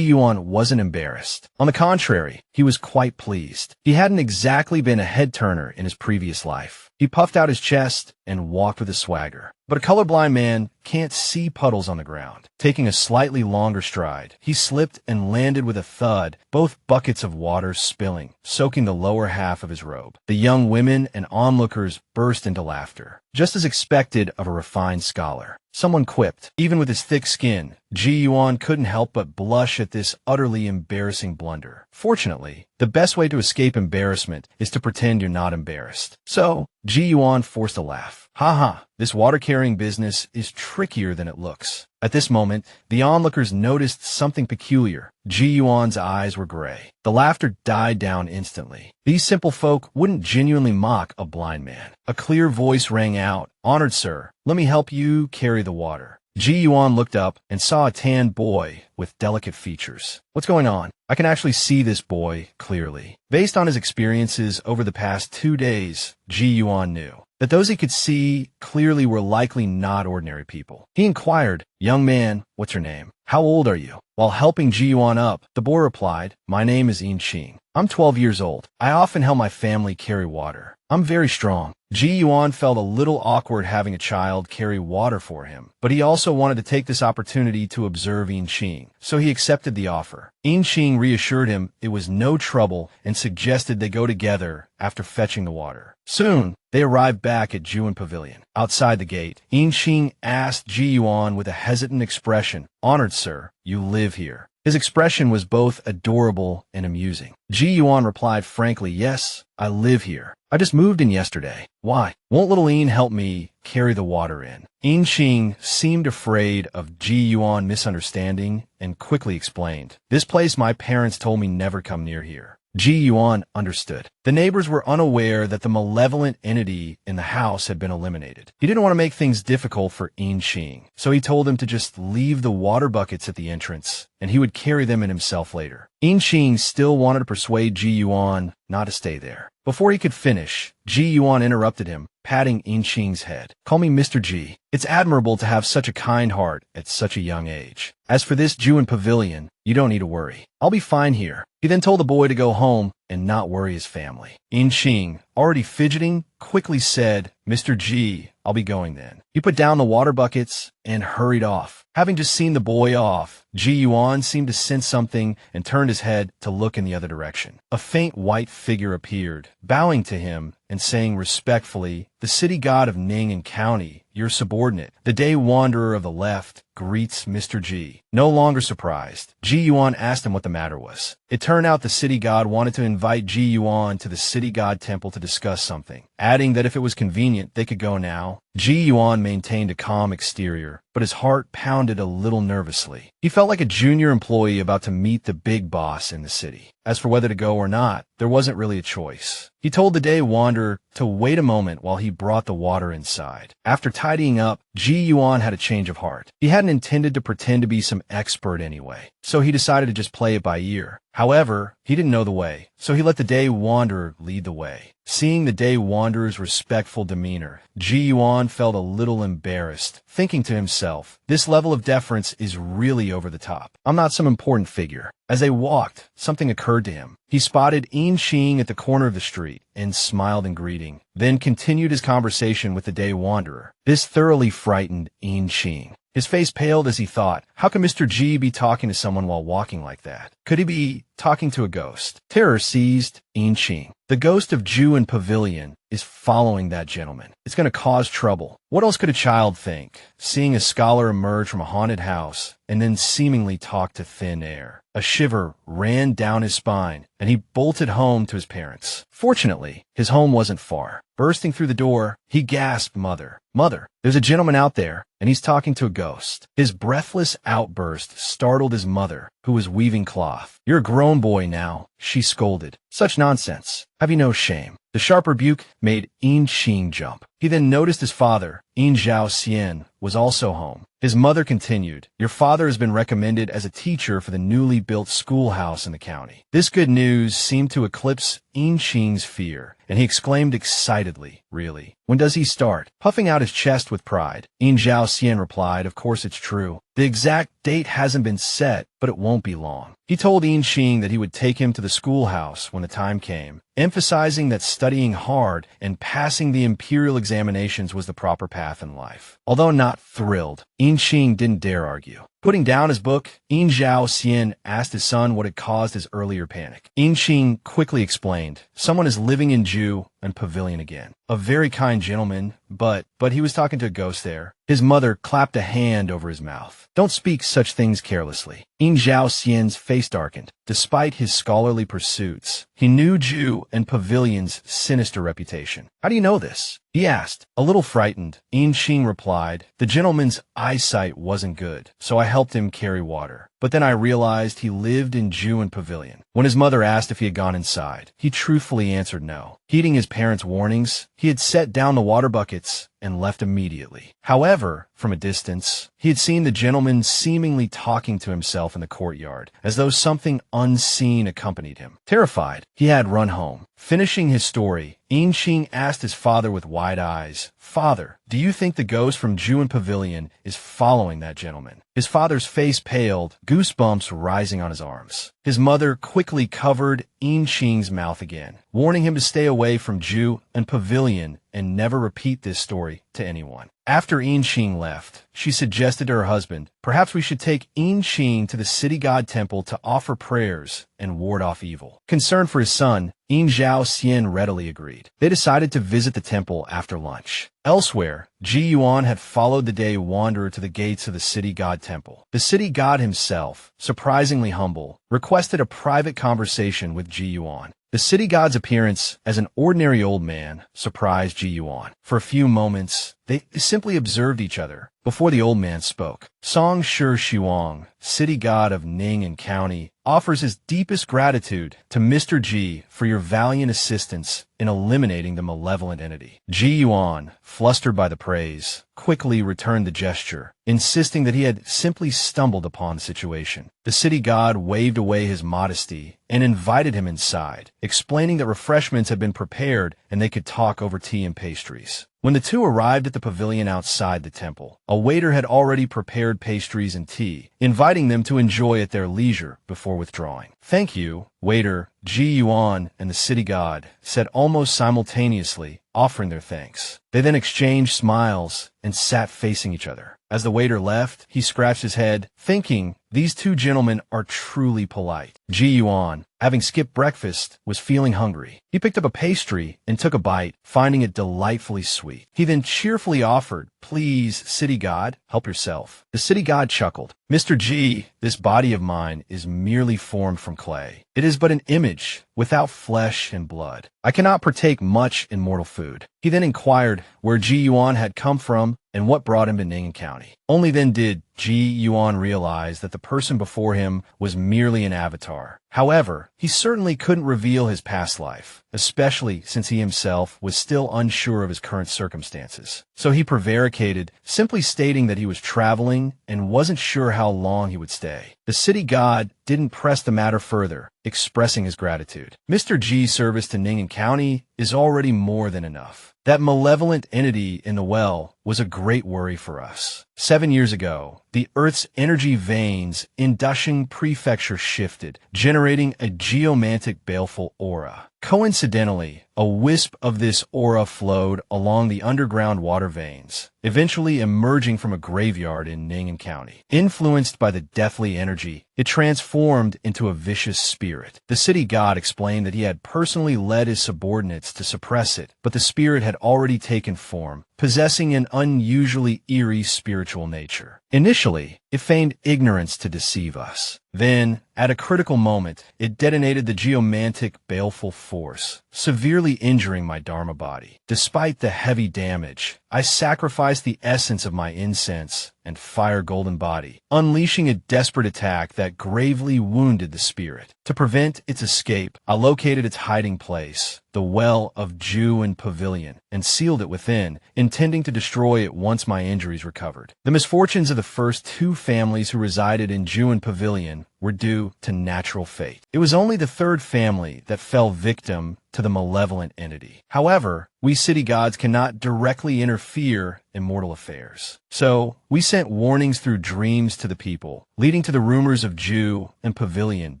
[SPEAKER 1] Yuan wasn't embarrassed. On the contrary, he was quite pleased. He hadn't exactly been a head-turner in his previous life. He puffed out his chest and walked with a swagger. But a colorblind man can't see puddles on the ground. Taking a slightly longer stride, he slipped and landed with a thud, both buckets of water spilling, soaking the lower half of his robe. The young women and onlookers burst into laughter, just as expected of a refined scholar. Someone quipped. Even with his thick skin, Ji Yuan couldn't help but blush at this utterly embarrassing blunder. Fortunately, the best way to escape embarrassment is to pretend you're not embarrassed. So, Ji Yuan forced a laugh. Ha, this water-carrying business is trickier than it looks. At this moment, the onlookers noticed something peculiar. Ji Yuan's eyes were gray. The laughter died down instantly. These simple folk wouldn't genuinely mock a blind man. A clear voice rang out. "Honored sir, let me help you carry the water." Ji Yuan looked up and saw a tan boy with delicate features. What's going on? I can actually see this boy clearly. Based on his experiences over the past 2 days, Ji Yuan knew that those he could see clearly were likely not ordinary people. He inquired, "Young man, what's your name? How old are you?" While helping Ji Yuan up, the boy replied, "My name is Qing. I'm 12 years old. I often help my family carry water. I'm very strong." Ji Yuan felt a little awkward having a child carry water for him, but he also wanted to take this opportunity to observe Qing, so he accepted the offer. Qing reassured him it was no trouble and suggested they go together after fetching the water. Soon, they arrived back at Juin Pavilion. Outside the gate, Qing asked Ji Yuan with a hesitant expression, "Honored sir, you live here?" His expression was both adorable and amusing. Ji Yuan replied frankly, "Yes, I live here. I just moved in yesterday." "Why? Won't little Ian help me carry the water in?" Qing seemed afraid of Ji Yuan misunderstanding and quickly explained, "This place my parents told me never come near here." Ji Yuan understood. The neighbors were unaware that the malevolent entity in the house had been eliminated. He didn't want to make things difficult for Qing, so he told him to just leave the water buckets at the entrance, and he would carry them in himself later. Qing still wanted to persuade Ji Yuan not to stay there. Before he could finish, Ji Yuan interrupted him, patting Qing's head. "Call me Mr. Ji. It's admirable to have such a kind heart at such a young age. As for this Juin Pavilion, you don't need to worry. I'll be fine here." He then told the boy to go home and not worry his family. Qing, already fidgeting, quickly said, "Mr. Ji, I'll be going then." He put down the water buckets and hurried off. Having just seen the boy off, Ji Yuan seemed to sense something and turned his head to look in the other direction. A faint white figure appeared, bowing to him and saying respectfully, "The city god of Ning and County, your subordinate, the day wanderer of the left, greets Mr. Ji." No longer surprised, Ji Yuan asked him what the matter was. It turned out the city god wanted to invite Ji Yuan to the city god temple to discuss something, adding that if it was convenient, they could go now. Ji Yuan maintained a calm exterior, but his heart pounded a little nervously. He felt like a junior employee about to meet the big boss in the city. As for whether to go or not, there wasn't really a choice. He told the day wanderer to wait a moment while he brought the water inside. After tidying up, Ji Yuan had a change of heart. He hadn't intended to pretend to be some expert anyway, so he decided to just play it by ear. However, he didn't know the way, so he let the day wanderer lead the way. Seeing the day wanderer's respectful demeanor, Ji Yuan felt a little embarrassed, thinking to himself, "This level of deference is really over the top. I'm not some important figure." As they walked, something occurred to him. He spotted Qing at the corner of the street and smiled in greeting, then continued his conversation with the day wanderer. This thoroughly frightened Qing. His face paled as he thought, how can Mr. Ji be talking to someone while walking like that? Could he be talking to a ghost? Terror seized Qing. The ghost of Juin Pavilion is following that gentleman. It's going to cause trouble. What else could a child think, seeing a scholar emerge from a haunted house and then seemingly talk to thin air? A shiver ran down his spine, and he bolted home to his parents. Fortunately, his home wasn't far. Bursting through the door, he gasped, "Mother, Mother, there's a gentleman out there, and he's talking to a ghost." His breathless outburst startled his mother, who was weaving cloth. "You're a grown boy now," she scolded. "Such nonsense. Have you no shame?" The sharp rebuke made Qing jump. He then noticed his father, Xian, was also home. His mother continued, "Your father has been recommended as a teacher for the newly built schoolhouse in the county." This good news seemed to eclipse Qing's fear, and he exclaimed excitedly, "Really? When does he start?" Puffing out his chest with pride, Xian replied, "Of course it's true. The exact date hasn't been set, but it won't be long." He told Qing that he would take him to the schoolhouse when the time came, emphasizing that studying hard and passing the imperial examinations was the proper path in life. Although not thrilled, Qing didn't dare argue. Putting down his book, Xian asked his son what had caused his earlier panic. Qing quickly explained, "Someone is living in Ju and Pavilion again. A very kind gentleman, but he was talking to a ghost there." His mother clapped a hand over his mouth. "Don't speak such things carelessly." Xian's face darkened. Despite his scholarly pursuits, he knew Ju and Pavilion's sinister reputation. "How do you know this?" he asked. A little frightened, Qing replied, "The gentleman's eyesight wasn't good, so I helped him carry water. But then I realized he lived in Ju and Pavilion." When his mother asked if he had gone inside, he truthfully answered no. Heeding his parents' warnings, he had set down the water buckets and left immediately. However, from a distance. He had seen the gentleman seemingly talking to himself in the courtyard, as though something unseen accompanied him. Terrified, he had run home. Finishing his story, Inqing asked his father with wide eyes, "Father, do you think the ghost from Juin Pavilion is following that gentleman?" His father's face paled, goosebumps rising on his arms. His mother quickly covered Inqing's mouth again, warning him to stay away from Ju and Pavilion and never repeat this story to anyone. After Inqing left, she suggested to her husband, "Perhaps we should take Inqing to the city god temple to offer prayers and ward off evil." Concerned for his son, In Zhao Xian readily agreed. They decided to visit the temple after lunch. Elsewhere, Ji Yuan had followed the day wanderer to the gates of the city god temple. The city god himself, surprisingly humble, requested a private conversation with Ji Yuan. The city god's appearance as an ordinary old man surprised Ji Yuan. For a few moments, they simply observed each other before the old man spoke. Song Shi Shuang, city god of Ning and County, offers his deepest gratitude to Mr. Ji for your valiant assistance in eliminating the malevolent entity. Ji Yuan, flustered by the praise, quickly returned the gesture, insisting that he had simply stumbled upon the situation. The city god waved away his modesty and invited him inside, explaining that refreshments had been prepared and they could talk over tea and pastries. When the two arrived at the pavilion outside the temple, a waiter had already prepared pastries and tea, inviting them to enjoy at their leisure before withdrawing. "Thank you, waiter," Ji Yuan and the city god said almost simultaneously, offering their thanks. They then exchanged smiles and sat facing each other. As the waiter left, he scratched his head, thinking, "These two gentlemen are truly polite." Ji Yuan, having skipped breakfast, was feeling hungry. He picked up a pastry and took a bite, finding it delightfully sweet. He then cheerfully offered, "Please, city god, help yourself." The city god chuckled. "Mr. Ji, this body of mine is merely formed from clay. It is but an image, without flesh and blood. I cannot partake much in mortal food." He then inquired where Ji Yuan had come from and what brought him to Ning County. Only then did Ji Yuan realize that the person before him was merely an avatar. However, he certainly couldn't reveal his past life, especially since he himself was still unsure of his current circumstances. So he prevaricated, simply stating that he was traveling and wasn't sure how long he would stay. The city god didn't press the matter further, expressing his gratitude. "Mr. G's service to Ning County is already more than enough. That malevolent entity in the well was a great worry for us. 7 years ago, the Earth's energy veins in Dashing Prefecture shifted, generating a geomantic baleful aura. Coincidentally, a wisp of this aura flowed along the underground water veins, eventually emerging from a graveyard in Ning County. Influenced by the deathly energy, it transformed into a vicious spirit. The city god explained that he had personally led his subordinates to suppress it, but the spirit had already taken form, possessing an unusually eerie spiritual nature. Initially, it feigned ignorance to deceive us. Then, at a critical moment, it detonated the geomantic baleful force, severely injuring my Dharma body. Despite the heavy damage, I sacrificed the essence of my incense and fire golden body, unleashing a desperate attack that gravely wounded the spirit. To prevent its escape, I located its hiding place, the well of Ju and Pavilion, and sealed it within, intending to destroy it once my injuries recovered. The misfortunes of the first two families who resided in Ju and Pavilion were due to natural fate. It was only the third family that fell victim to the malevolent entity. However, we city gods cannot directly interfere in mortal affairs. So, we sent warnings through dreams to the people, leading to the rumors of Ju and Pavilion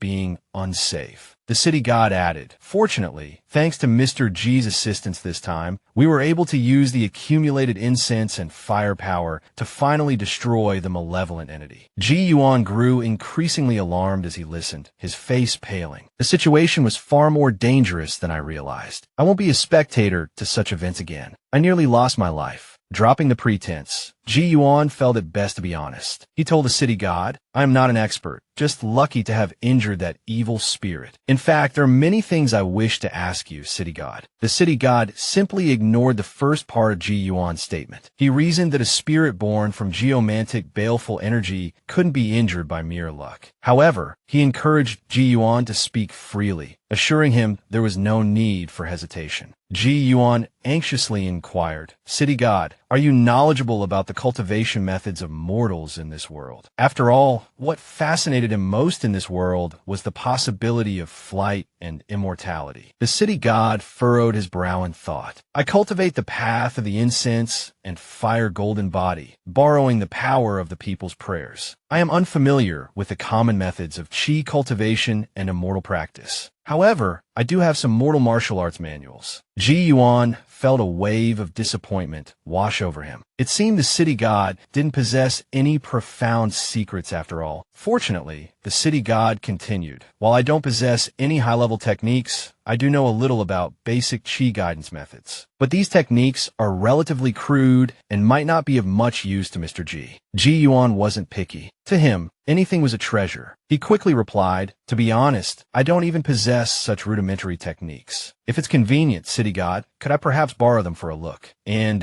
[SPEAKER 1] being unsafe. The city god added, "Fortunately, thanks to Mr. G's assistance this time, we were able to use the accumulated incense and firepower to finally destroy the malevolent entity." Ji Yuan grew increasingly alarmed as he listened, his face paling. The situation was far more dangerous than I realized. I won't be a spectator to such events again. I nearly lost my life. Dropping the pretense, Ji Yuan felt it best to be honest. He told the city god, "I am not an expert, just lucky to have injured that evil spirit. In fact, there are many things I wish to ask you, city god." The city god simply ignored the first part of Ji Yuan's statement. He reasoned that a spirit born from geomantic baleful energy couldn't be injured by mere luck. However, he encouraged Ji Yuan to speak freely, assuring him there was no need for hesitation. Ji Yuan anxiously inquired, "City god, are you knowledgeable about the the cultivation methods of mortals in this world. After all, what fascinated him most in this world was the possibility of flight and immortality. The city god furrowed his brow in thought. I cultivate the path of the incense and fire golden body, borrowing the power of the people's prayers. I am unfamiliar with the common methods of chi cultivation and immortal practice. However, I do have some mortal martial arts manuals. Ji Yuan felt a wave of disappointment wash over him. It seemed the city god didn't possess any profound secrets after all. Fortunately, the city god continued. While I don't possess any high-level techniques, I do know a little about basic chi guidance methods. But these techniques are relatively crude and might not be of much use to Mr. Ji. Ji Yuan wasn't picky. To him, anything was a treasure. He quickly replied, "To be honest, I don't even possess such rudimentary techniques. If it's convenient, city god, could I perhaps borrow them for a look? And,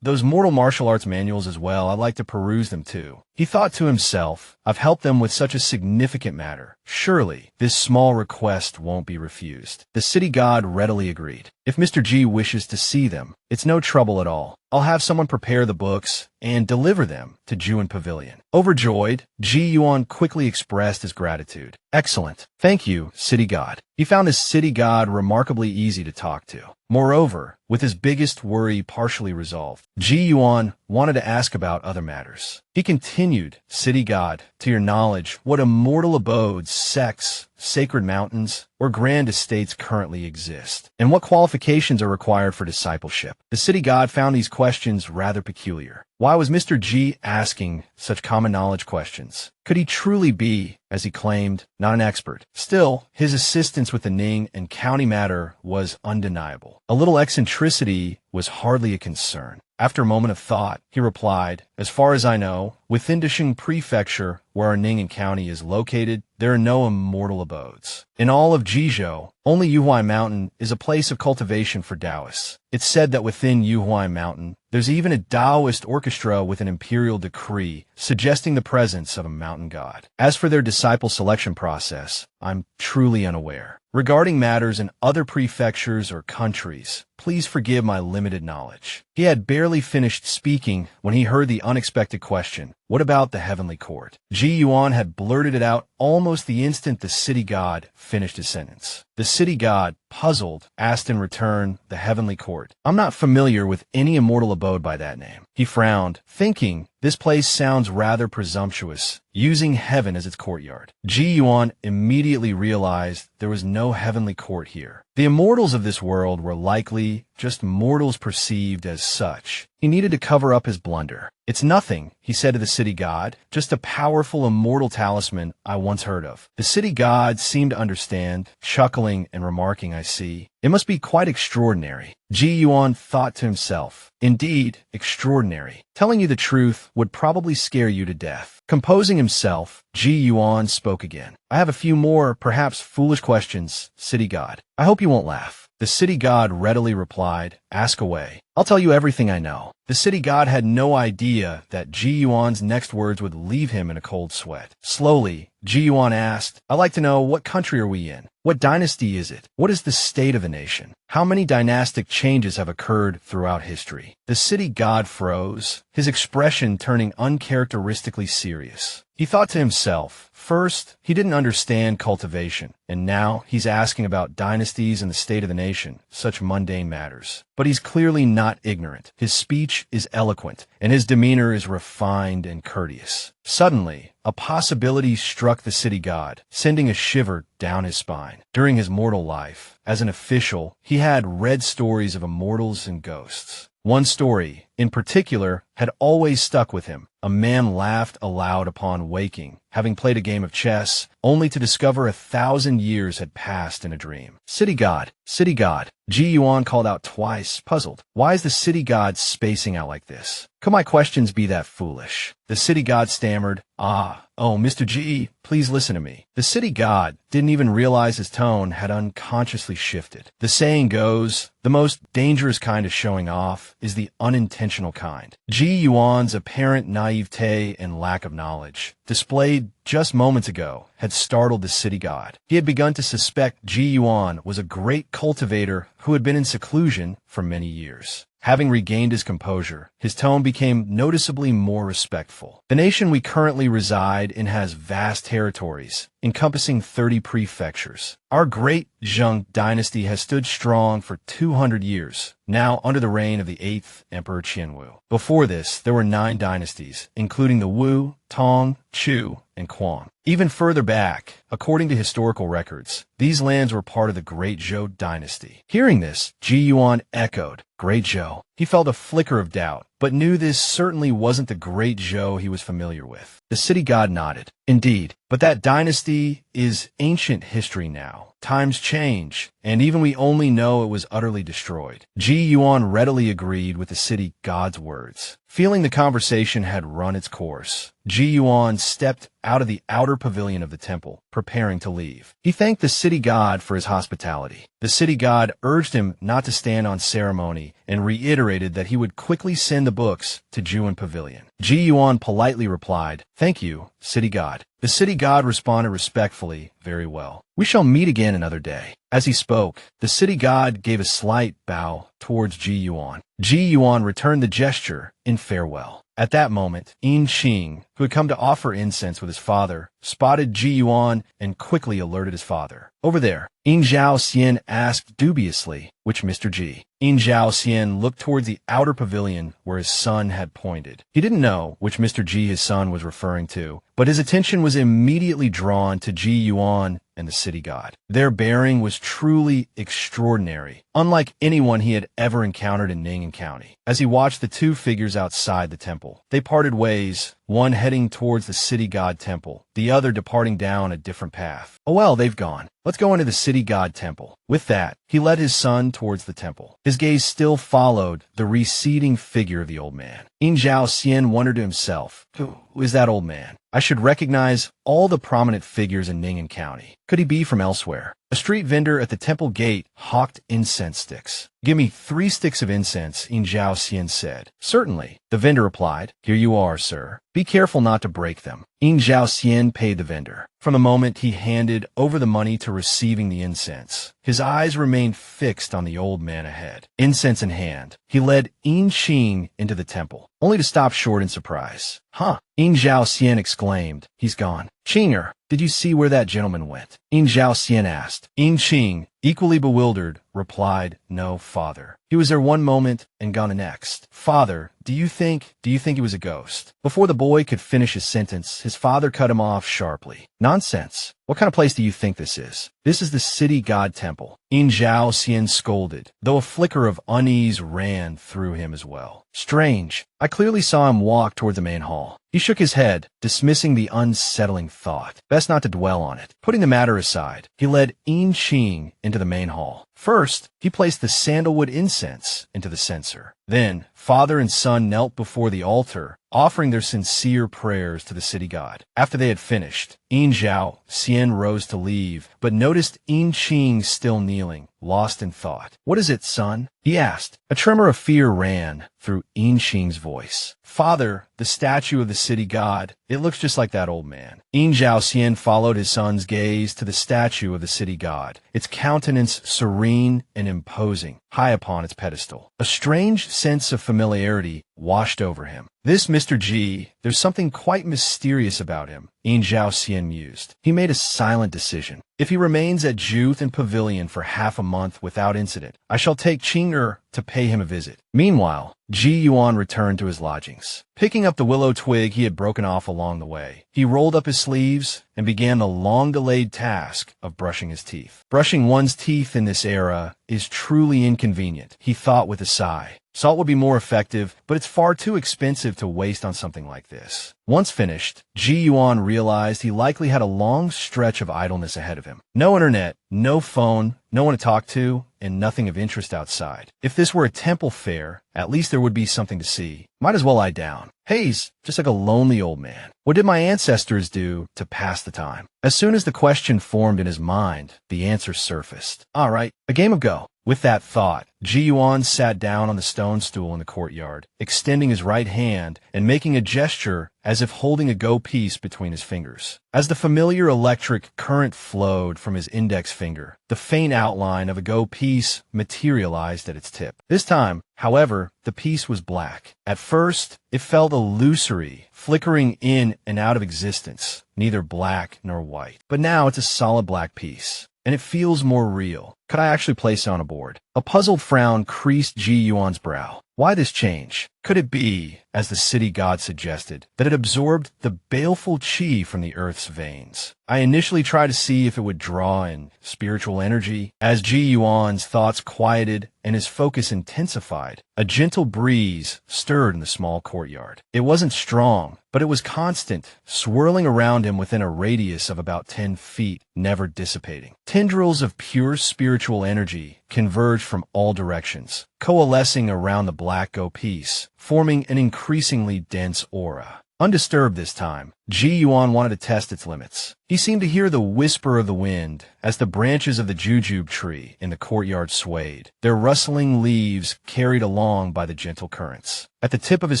[SPEAKER 1] those mortal martial arts manuals as well, I'd like to peruse them too." He thought to himself, I've helped them with such a significant matter. Surely, this small request won't be refused. The city god readily agreed. If Mr. G wishes to see them, it's no trouble at all. I'll have someone prepare the books and deliver them to Juin Pavilion. Overjoyed, Ji Yuan quickly expressed his gratitude. Excellent. Thank you, city god. He found his city god remarkably easy to talk to. Moreover, with his biggest worry partially resolved, Ji Yuan wanted to ask about other matters. He continued, "City god, to your knowledge, what immortal abodes, sects, sacred mountains, or grand estates currently exist? And what qualifications are required for discipleship?" The city god found these questions rather peculiar. Why was Mr. G asking such common knowledge questions? Could he truly be, as he claimed, not an expert? Still, his assistance with the Ning and county matter was undeniable. A little eccentricity was hardly a concern. After a moment of thought, he replied, "As far as I know, within Dishing Prefecture, where our Ning and County is located, there are no immortal abodes. In all of Jizhou, only Yuhuai Mountain is a place of cultivation for Taoists. It's said that within Yuhuai Mountain, there's even a Taoist orchestra with an imperial decree suggesting the presence of a mountain god. As for their disciple selection process, I'm truly unaware. Regarding matters in other prefectures or countries, please forgive my limited knowledge." He had barely finished speaking when he heard the unexpected question, "What about the heavenly court?" Ji Yuan had blurted it out almost the instant the city god finished his sentence. The city god, puzzled, asked in return, "The heavenly court? I'm not familiar with any immortal abode by that name." He frowned, thinking, this place sounds rather presumptuous, using heaven as its courtyard. Ji Yuan immediately realized there was no heavenly court here. The immortals of this world were likely just mortals perceived as such. He needed to cover up his blunder. "It's nothing," he said to the city god, "just a powerful immortal talisman I once heard of." The city god seemed to understand, chuckling and remarking, "I see. It must be quite extraordinary." Ji Yuan thought to himself, "Indeed, extraordinary. Telling you the truth would probably scare you to death." Composing himself, Ji Yuan spoke again. "I have a few more, perhaps foolish questions, city god. I hope you won't laugh." The city god readily replied, "Ask away. I'll tell you everything I know." The city god had no idea that Ji Yuan's next words would leave him in a cold sweat. Slowly, Ji Yuan asked, "I'd like to know, what country are we in? What dynasty is it? What is the state of the nation? How many dynastic changes have occurred throughout history?" The city god froze, his expression turning uncharacteristically serious. He thought to himself, first, he didn't understand cultivation, and now he's asking about dynasties and the state of the nation, such mundane matters. But he's clearly not ignorant. His speech is eloquent, and his demeanor is refined and courteous. Suddenly, a possibility struck the city god, sending a shiver down his spine. During his mortal life, as an official, he had read stories of immortals and ghosts. One story, in particular, had always stuck with him. A man laughed aloud upon waking, having played a game of chess, only to discover 1,000 years had passed in a dream. City god, city god. Ji Yuan called out twice, puzzled. Why is the city god spacing out like this? Could my questions be that foolish? The city god stammered, "Oh, Mr. G, please listen to me." The city god didn't even realize his tone had unconsciously shifted. The saying goes, the most dangerous kind of showing off is the unintentional kind. Ji Yuan's apparent naivete and lack of knowledge displayed just moments ago, had startled the city god. He had begun to suspect Ji Yuan was a great cultivator who had been in seclusion for many years. Having regained his composure, his tone became noticeably more respectful. The nation we currently reside in has vast territories, encompassing 30 prefectures. Our great Zheng dynasty has stood strong for 200 years, now under the reign of the 8th Emperor Qianwu. Before this, there were 9 dynasties, including the Wu, Tong, Chu, and Quang. Even further back, according to historical records, these lands were part of the Great Zhou dynasty. Hearing this, Ji Yuan echoed, "Great Zhou." He felt a flicker of doubt, but knew this certainly wasn't the Great Zhou he was familiar with. The city god nodded. "Indeed, but that dynasty is ancient history now. Times change, and even we only know it was utterly destroyed." Ji Yuan readily agreed with the city god's words. Feeling the conversation had run its course, Ji Yuan stepped out of the outer pavilion of the temple, preparing to leave. He thanked the city god for his hospitality. The city god urged him not to stand on ceremony and reiterated that he would quickly send the books to Juan Pavilion. Ji Yuan politely replied, "Thank you, city god." The city god responded respectfully, "Very well. We shall meet again another day." As he spoke, the city god gave a slight bow towards Ji Yuan. Ji Yuan returned the gesture in farewell. At that moment, Yin Qing, who had come to offer incense with his father, spotted Ji Yuan and quickly alerted his father. "Over there." Yin Zhao Xian asked dubiously, "Which Mr. Ji?" Yin Zhao Xian looked towards the outer pavilion where his son had pointed. He didn't know which Mr. Ji his son was referring to, but his attention was immediately drawn to Ji Yuan and the city god. Their bearing was truly extraordinary, unlike anyone he had ever encountered in Ning'an County. As he watched the two figures outside the temple, they parted ways, one heading towards the city god temple, the other departing down a different path. "Oh well, they've gone. Let's go into the city god temple." With that, he led his son towards the temple. His gaze still followed the receding figure of the old man. Yin Zhao Xian wondered to himself, "Who is that old man? I should recognize all the prominent figures in Ning'an County. Could he be from elsewhere?" A street vendor at the temple gate hawked incense sticks. "Give me 3 sticks of incense," Yin Zhao Xian said. "Certainly," the vendor replied. "Here you are, sir. Be careful not to break them." Yin Zhao Xian paid the vendor. From the moment he handed over the money to receiving the incense, his eyes remained fixed on the old man ahead. Incense in hand, he led Yin Qing into the temple, only to stop short in surprise. "Huh!" Yin Zhao Xian exclaimed. "He's gone." "Qinger, did you see where that gentleman went?" Yin Zhao Xian asked. Yin Qing, equally bewildered, replied, "No, father. He was there one moment and gone the next." "Father, do you think he was a ghost?" Before the boy could finish his sentence, his father cut him off sharply. "Nonsense. What kind of place do you think this is? This is the city god temple." Yin Zhao Xian scolded, though a flicker of unease ran through him as well. "Strange. I clearly saw him walk toward the main hall." He shook his head, dismissing the unsettling thought. Best not to dwell on it. Putting the matter aside, he led Yin Qing into the main hall. First, he placed the sandalwood incense into the censer. Then, father and son knelt before the altar, offering their sincere prayers to the city god. After they had finished, Yin Zhao Xian rose to leave, but noticed Yin Qing still kneeling, lost in thought. "What is it, son?" he asked. A tremor of fear ran through Yin Qing's voice. "Father, the statue of the city god, it looks just like that old man." Yin Zhao Xian followed his son's gaze to the statue of the city god, its countenance serene and imposing, high upon its pedestal. A strange sense of familiarity washed over him. "This Mr. Ji, there's something quite mysterious about him," Yin Zhao Xian mused. He made a silent decision. "If he remains at Juthan Pavilion for half a month without incident, I shall take Qinger to pay him a visit." Meanwhile, Ji Yuan returned to his lodgings. Picking up the willow twig he had broken off along the way, he rolled up his sleeves and began the long-delayed task of brushing his teeth. Brushing one's teeth in this era is truly inconvenient, he thought with a sigh. Salt would be more effective, but it's far too expensive to waste on something like this. Once finished, Ji Yuan realized he likely had a long stretch of idleness ahead of him. No internet, no phone, no one to talk to, and nothing of interest outside. If this were a temple fair, at least there would be something to see. Might as well lie down. Hey, he's just like a lonely old man. What did my ancestors do to pass the time? As soon as the question formed in his mind, the answer surfaced. All right, a game of Go. With that thought, Ji Yuan sat down on the stone stool in the courtyard, extending his right hand and making a gesture as if holding a go piece between his fingers. As the familiar electric current flowed from his index finger, the faint outline of a go piece materialized at its tip. This time, however, the piece was black. At first, it felt illusory, flickering in and out of existence, neither black nor white. But now it's a solid black piece, and it feels more real. Could I actually place it on a board? A puzzled frown creased Ji Yuan's brow. Why this change? Could it be, as the city god suggested, that it absorbed the baleful chi from the earth's veins? I initially tried to see if it would draw in spiritual energy. As Ji Yuan's thoughts quieted and his focus intensified, a gentle breeze stirred in the small courtyard. It wasn't strong, but it was constant, swirling around him within a radius of about 10 feet, never dissipating. Tendrils of pure spiritual energy converged from all directions, coalescing around the black go piece, forming an increasingly dense aura. Undisturbed this time, Ji Yuan wanted to test its limits. He seemed to hear the whisper of the wind as the branches of the jujube tree in the courtyard swayed, their rustling leaves carried along by the gentle currents. At the tip of his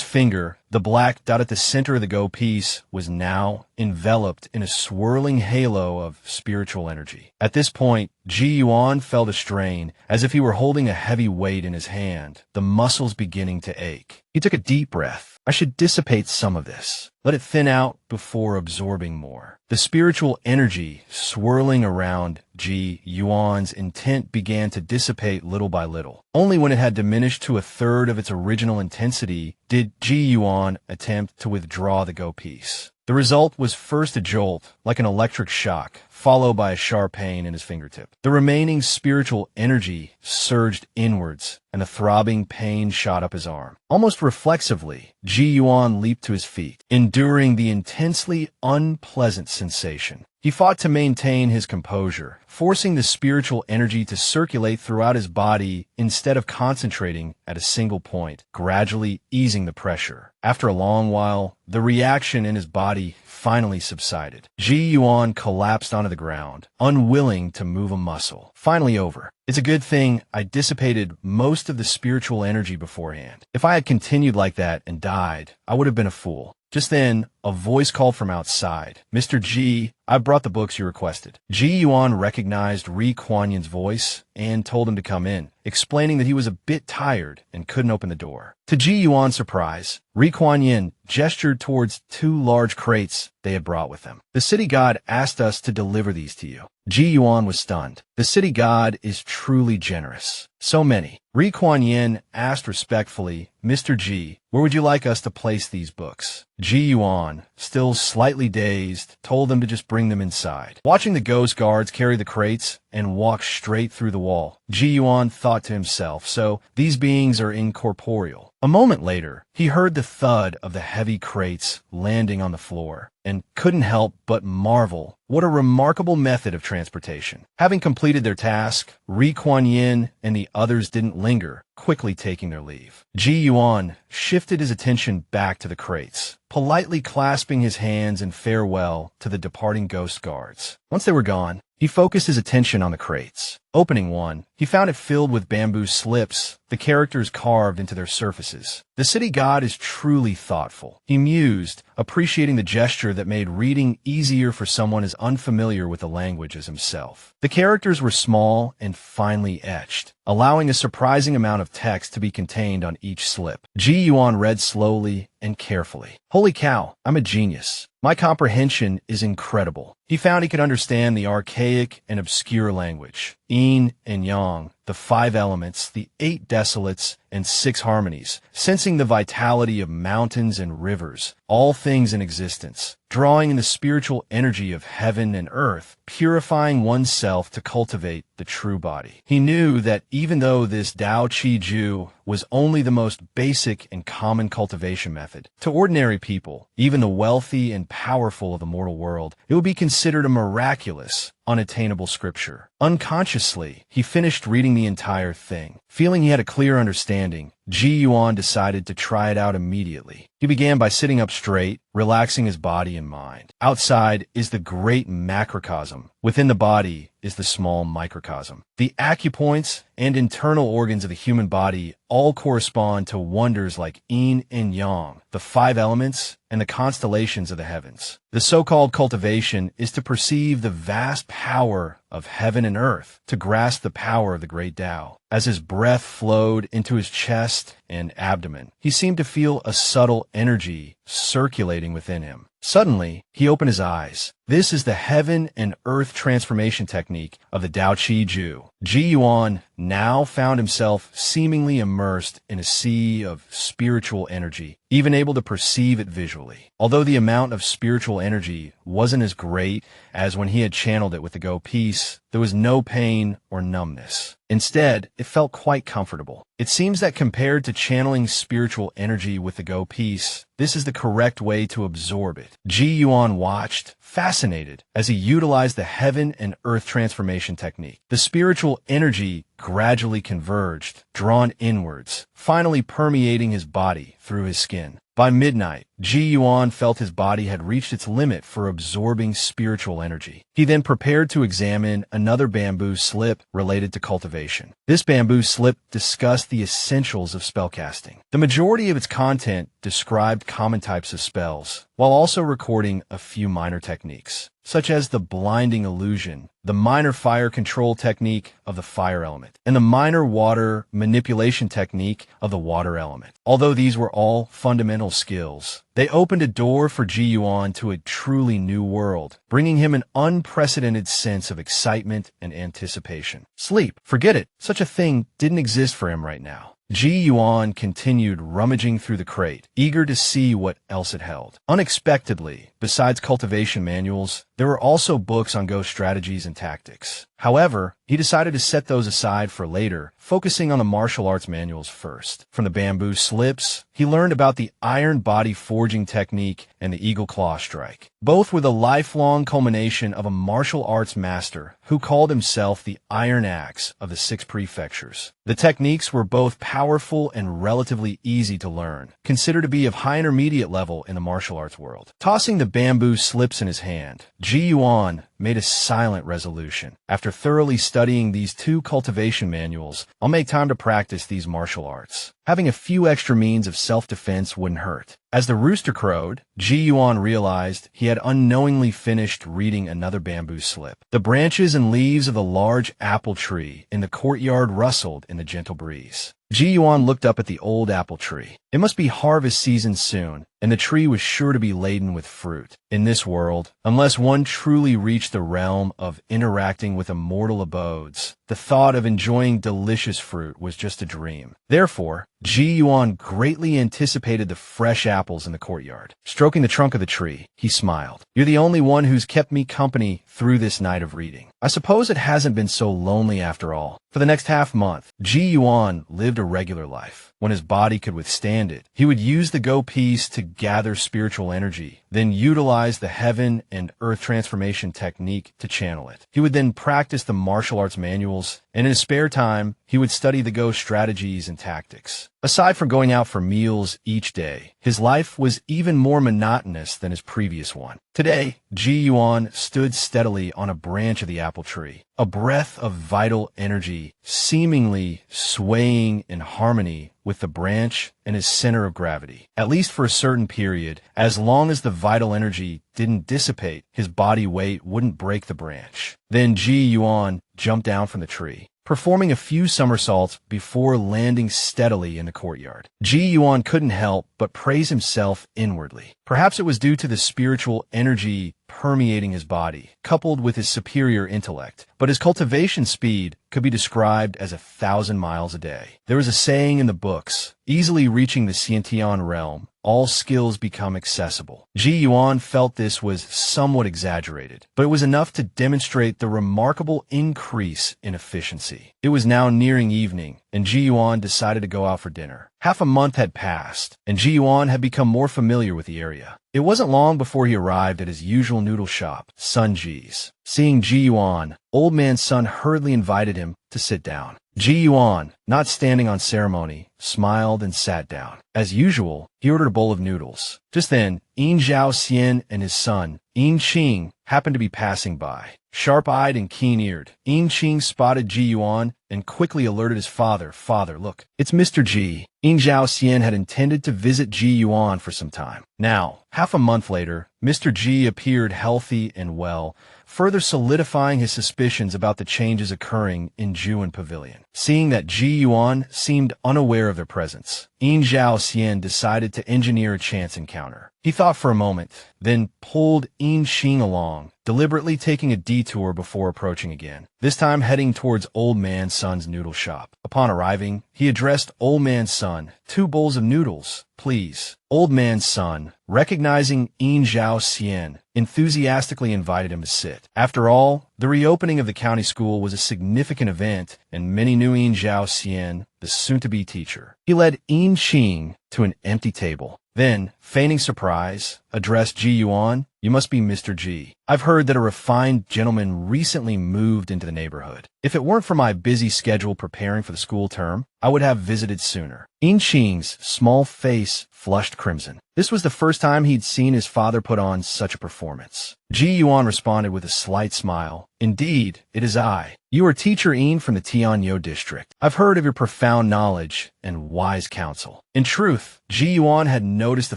[SPEAKER 1] finger, the black dot at the center of the go piece was now enveloped in a swirling halo of spiritual energy. At this point, Ji Yuan felt a strain, as if he were holding a heavy weight in his hand, the muscles beginning to ache. He took a deep breath. I should dissipate some of this. Let it thin out before absorbing more. The spiritual energy swirling around Ji Yuan's intent began to dissipate little by little. Only when it had diminished to a third of its original intensity did Ji Yuan attempt to withdraw the go piece. The result was first a jolt, like an electric shock, followed by a sharp pain in his fingertip. The remaining spiritual energy surged inwards, and a throbbing pain shot up his arm. Almost reflexively, Ji Yuan leaped to his feet, enduring the intensely unpleasant sensation. He fought to maintain his composure, forcing the spiritual energy to circulate throughout his body instead of concentrating at a single point, gradually easing the pressure. After a long while, the reaction in his body finally subsided. Ji Yuan collapsed onto the ground, unwilling to move a muscle. Finally over. It's a good thing I dissipated most of the spiritual energy beforehand. If I had continued like that and died, I would have been a fool. Just then, a voice called from outside. Mr. Ji, I brought the books you requested. Ji Yuan recognized Ri Kuan-Yin's voice and told him to come in, explaining that he was a bit tired and couldn't open the door. To Ji Yuan's surprise, Ri Kuan-Yin gestured towards 2 large crates they had brought with them. The city god asked us to deliver these to you. Ji Yuan was stunned. The city god is truly generous. So many. Ri Kuan-Yin asked respectfully, Mr. Ji, where would you like us to place these books? Ji Yuan, still slightly dazed, told them to just bring them inside. Watching the ghost guards carry the crates and walk straight through the wall, Ji Yuan thought to himself, so these beings are incorporeal. A moment later, he heard the thud of the heavy crates landing on the floor and couldn't help but marvel. What a remarkable method of transportation. Having completed their task, Ri Kuan-Yin and the others didn't linger, quickly taking their leave. Ji Yuan shifted his attention back to the crates, politely clasping his hands in farewell to the departing ghost guards. Once they were gone, he focused his attention on the crates. Opening one, he found it filled with bamboo slips, the characters carved into their surfaces. The city god is truly thoughtful. He mused, appreciating the gesture that made reading easier for someone as unfamiliar with the language as himself. The characters were small and finely etched, allowing a surprising amount of text to be contained on each slip. Ji Yuan read slowly and carefully. Holy cow, I'm a genius. My comprehension is incredible. He found he could understand the archaic and obscure language. Yin and Yang, the 5 elements, the 8 desolates, and 6 harmonies, sensing the vitality of mountains and rivers, all things in existence, drawing in the spiritual energy of heaven and earth, purifying oneself to cultivate the true body. He knew that even though this Tao Chi Ju was only the most basic and common cultivation method, to ordinary people, even the wealthy and powerful of the mortal world, it would be considered a miraculous, unattainable scripture. Unconsciously, he finished reading the entire thing. Feeling he had a clear understanding, Ji Yuan decided to try it out immediately. He began by sitting up straight, relaxing his body and mind. Outside is the great macrocosm. Within the body is the small microcosm. The acupoints and internal organs of the human body all correspond to wonders like yin and yang, the 5 elements, and the constellations of the heavens. The so-called cultivation is to perceive the vast power of heaven and earth, to grasp the power of the great Tao. As his breath flowed into his chest and abdomen, he seemed to feel a subtle energy circulating within him. Suddenly, he opened his eyes. This is the heaven and earth transformation technique of the Tao Chi Ju. Ji Yuan now found himself seemingly immersed in a sea of spiritual energy, even able to perceive it visually. Although the amount of spiritual energy wasn't as great as when he had channeled it with the Go Peace, there was no pain or numbness. Instead, it felt quite comfortable. It seems that compared to channeling spiritual energy with the Go Peace, this is the correct way to absorb it. Ji Yuan watched, fascinated, as he utilized the heaven and earth transformation technique. The spiritual energy gradually converged, drawn inwards, finally permeating his body through his skin. By midnight, Ji Yuan felt his body had reached its limit for absorbing spiritual energy. He then prepared to examine another bamboo slip related to cultivation. This bamboo slip discussed the essentials of spellcasting. The majority of its content described common types of spells, while also recording a few minor techniques, such as the blinding illusion, the minor fire control technique of the fire element, and the minor water manipulation technique of the water element. Although these were all fundamental skills, they opened a door for Ji Yuan to a truly new world, bringing him an unprecedented sense of excitement and anticipation. Sleep, forget it. Such a thing didn't exist for him right now. Ji Yuan continued rummaging through the crate, eager to see what else it held. Unexpectedly, besides cultivation manuals, there were also books on Go strategies and tactics. However, he decided to set those aside for later, focusing on the martial arts manuals first. From the bamboo slips, he learned about the iron body forging technique and the eagle claw strike. Both were the lifelong culmination of a martial arts master who called himself the Iron Axe of the 6 prefectures. The techniques were both powerful and relatively easy to learn, considered to be of high intermediate level in the martial arts world. Tossing the bamboo slips in his hand, Ji Yuan made a silent resolution. After thoroughly studying these 2 cultivation manuals, I'll make time to practice these martial arts. Having a few extra means of self-defense wouldn't hurt. As the rooster crowed, Ji Yuan realized he had unknowingly finished reading another bamboo slip. The branches and leaves of the large apple tree in the courtyard rustled in the gentle breeze. Ji Yuan looked up at the old apple tree. It must be harvest season soon, and the tree was sure to be laden with fruit. In this world, unless one truly reached the realm of interacting with immortal abodes, the thought of enjoying delicious fruit was just a dream. Therefore, Ji Yuan greatly anticipated the fresh apples in the courtyard. Stroking the trunk of the tree, he smiled. "You're the only one who's kept me company through this night of reading. I suppose it hasn't been so lonely after all." For the next half-month, Ji Yuan lived a regular life. When his body could withstand it, he would use the Go Peace to gather spiritual energy, then utilize the heaven and earth transformation technique to channel it. He would then practice the martial arts manuals, and in his spare time, he would study the Go strategies and tactics. Aside from going out for meals each day, his life was even more monotonous than his previous one. Today, Ji Yuan stood steadily on a branch of the apple tree, a breath of vital energy, seemingly swaying in harmony with the branch and his center of gravity. At least for a certain period, as long as the vital energy didn't dissipate, his body weight wouldn't break the branch. Then Ji Yuan jumped down from the tree, performing a few somersaults before landing steadily in the courtyard. Ji Yuan couldn't help but praise himself inwardly. Perhaps it was due to the spiritual energy permeating his body, coupled with his superior intellect, but his cultivation speed could be described as 1,000 miles a day. There is a saying in the books, easily reaching the Xiantian realm, all skills become accessible. Ji Yuan felt this was somewhat exaggerated, but it was enough to demonstrate the remarkable increase in efficiency. It was now nearing evening, and Ji Yuan decided to go out for dinner. Half a month had passed, and Ji Yuan had become more familiar with the area. It wasn't long before he arrived at his usual noodle shop, Sun Ji's. Seeing Ji Yuan, Old Man Sun hurriedly invited him to sit down. Ji Yuan, not standing on ceremony, smiled and sat down. As usual, he ordered a bowl of noodles. Just then, Yin Zhao Xian and his son, Yin Qing, happened to be passing by. Sharp-eyed and keen-eared, Yin Qing spotted Ji Yuan and quickly alerted his father. Father, look, it's Mr. Ji. Yin Zhao Xian had intended to visit Ji Yuan for some time. Now, half a month later, Mr. Ji appeared healthy and well, further solidifying his suspicions about the changes occurring in Juan Pavilion. Seeing that Ji Yuan seemed unaware of their presence, Yin Zhao Xian decided to engineer a chance encounter. He thought for a moment, then pulled Yin Xing along, deliberately taking a detour before approaching again, this time heading towards Old Man Sun's noodle shop. Upon arriving, he addressed Old Man Sun, 2 bowls of noodles, please. Old Man Sun, recognizing Yin Zhao Xian, enthusiastically invited him to sit. After all, the reopening of the county school was a significant event, and many knew Yin Zhao Xian, the soon-to-be teacher. He led Yin Xing to an empty table. Then, feigning surprise, addressed Ji Yuan. You must be Mr. Ji. I've heard that a refined gentleman recently moved into the neighborhood. If it weren't for my busy schedule preparing for the school term, I would have visited sooner. Yin Qing's small face flushed crimson. This was the first time he'd seen his father put on such a performance. Ji Yuan responded with a slight smile. Indeed, it is I. You are Teacher Yin from the Tianyo district. I've heard of your profound knowledge and wise counsel. In truth, Ji Yuan had noticed the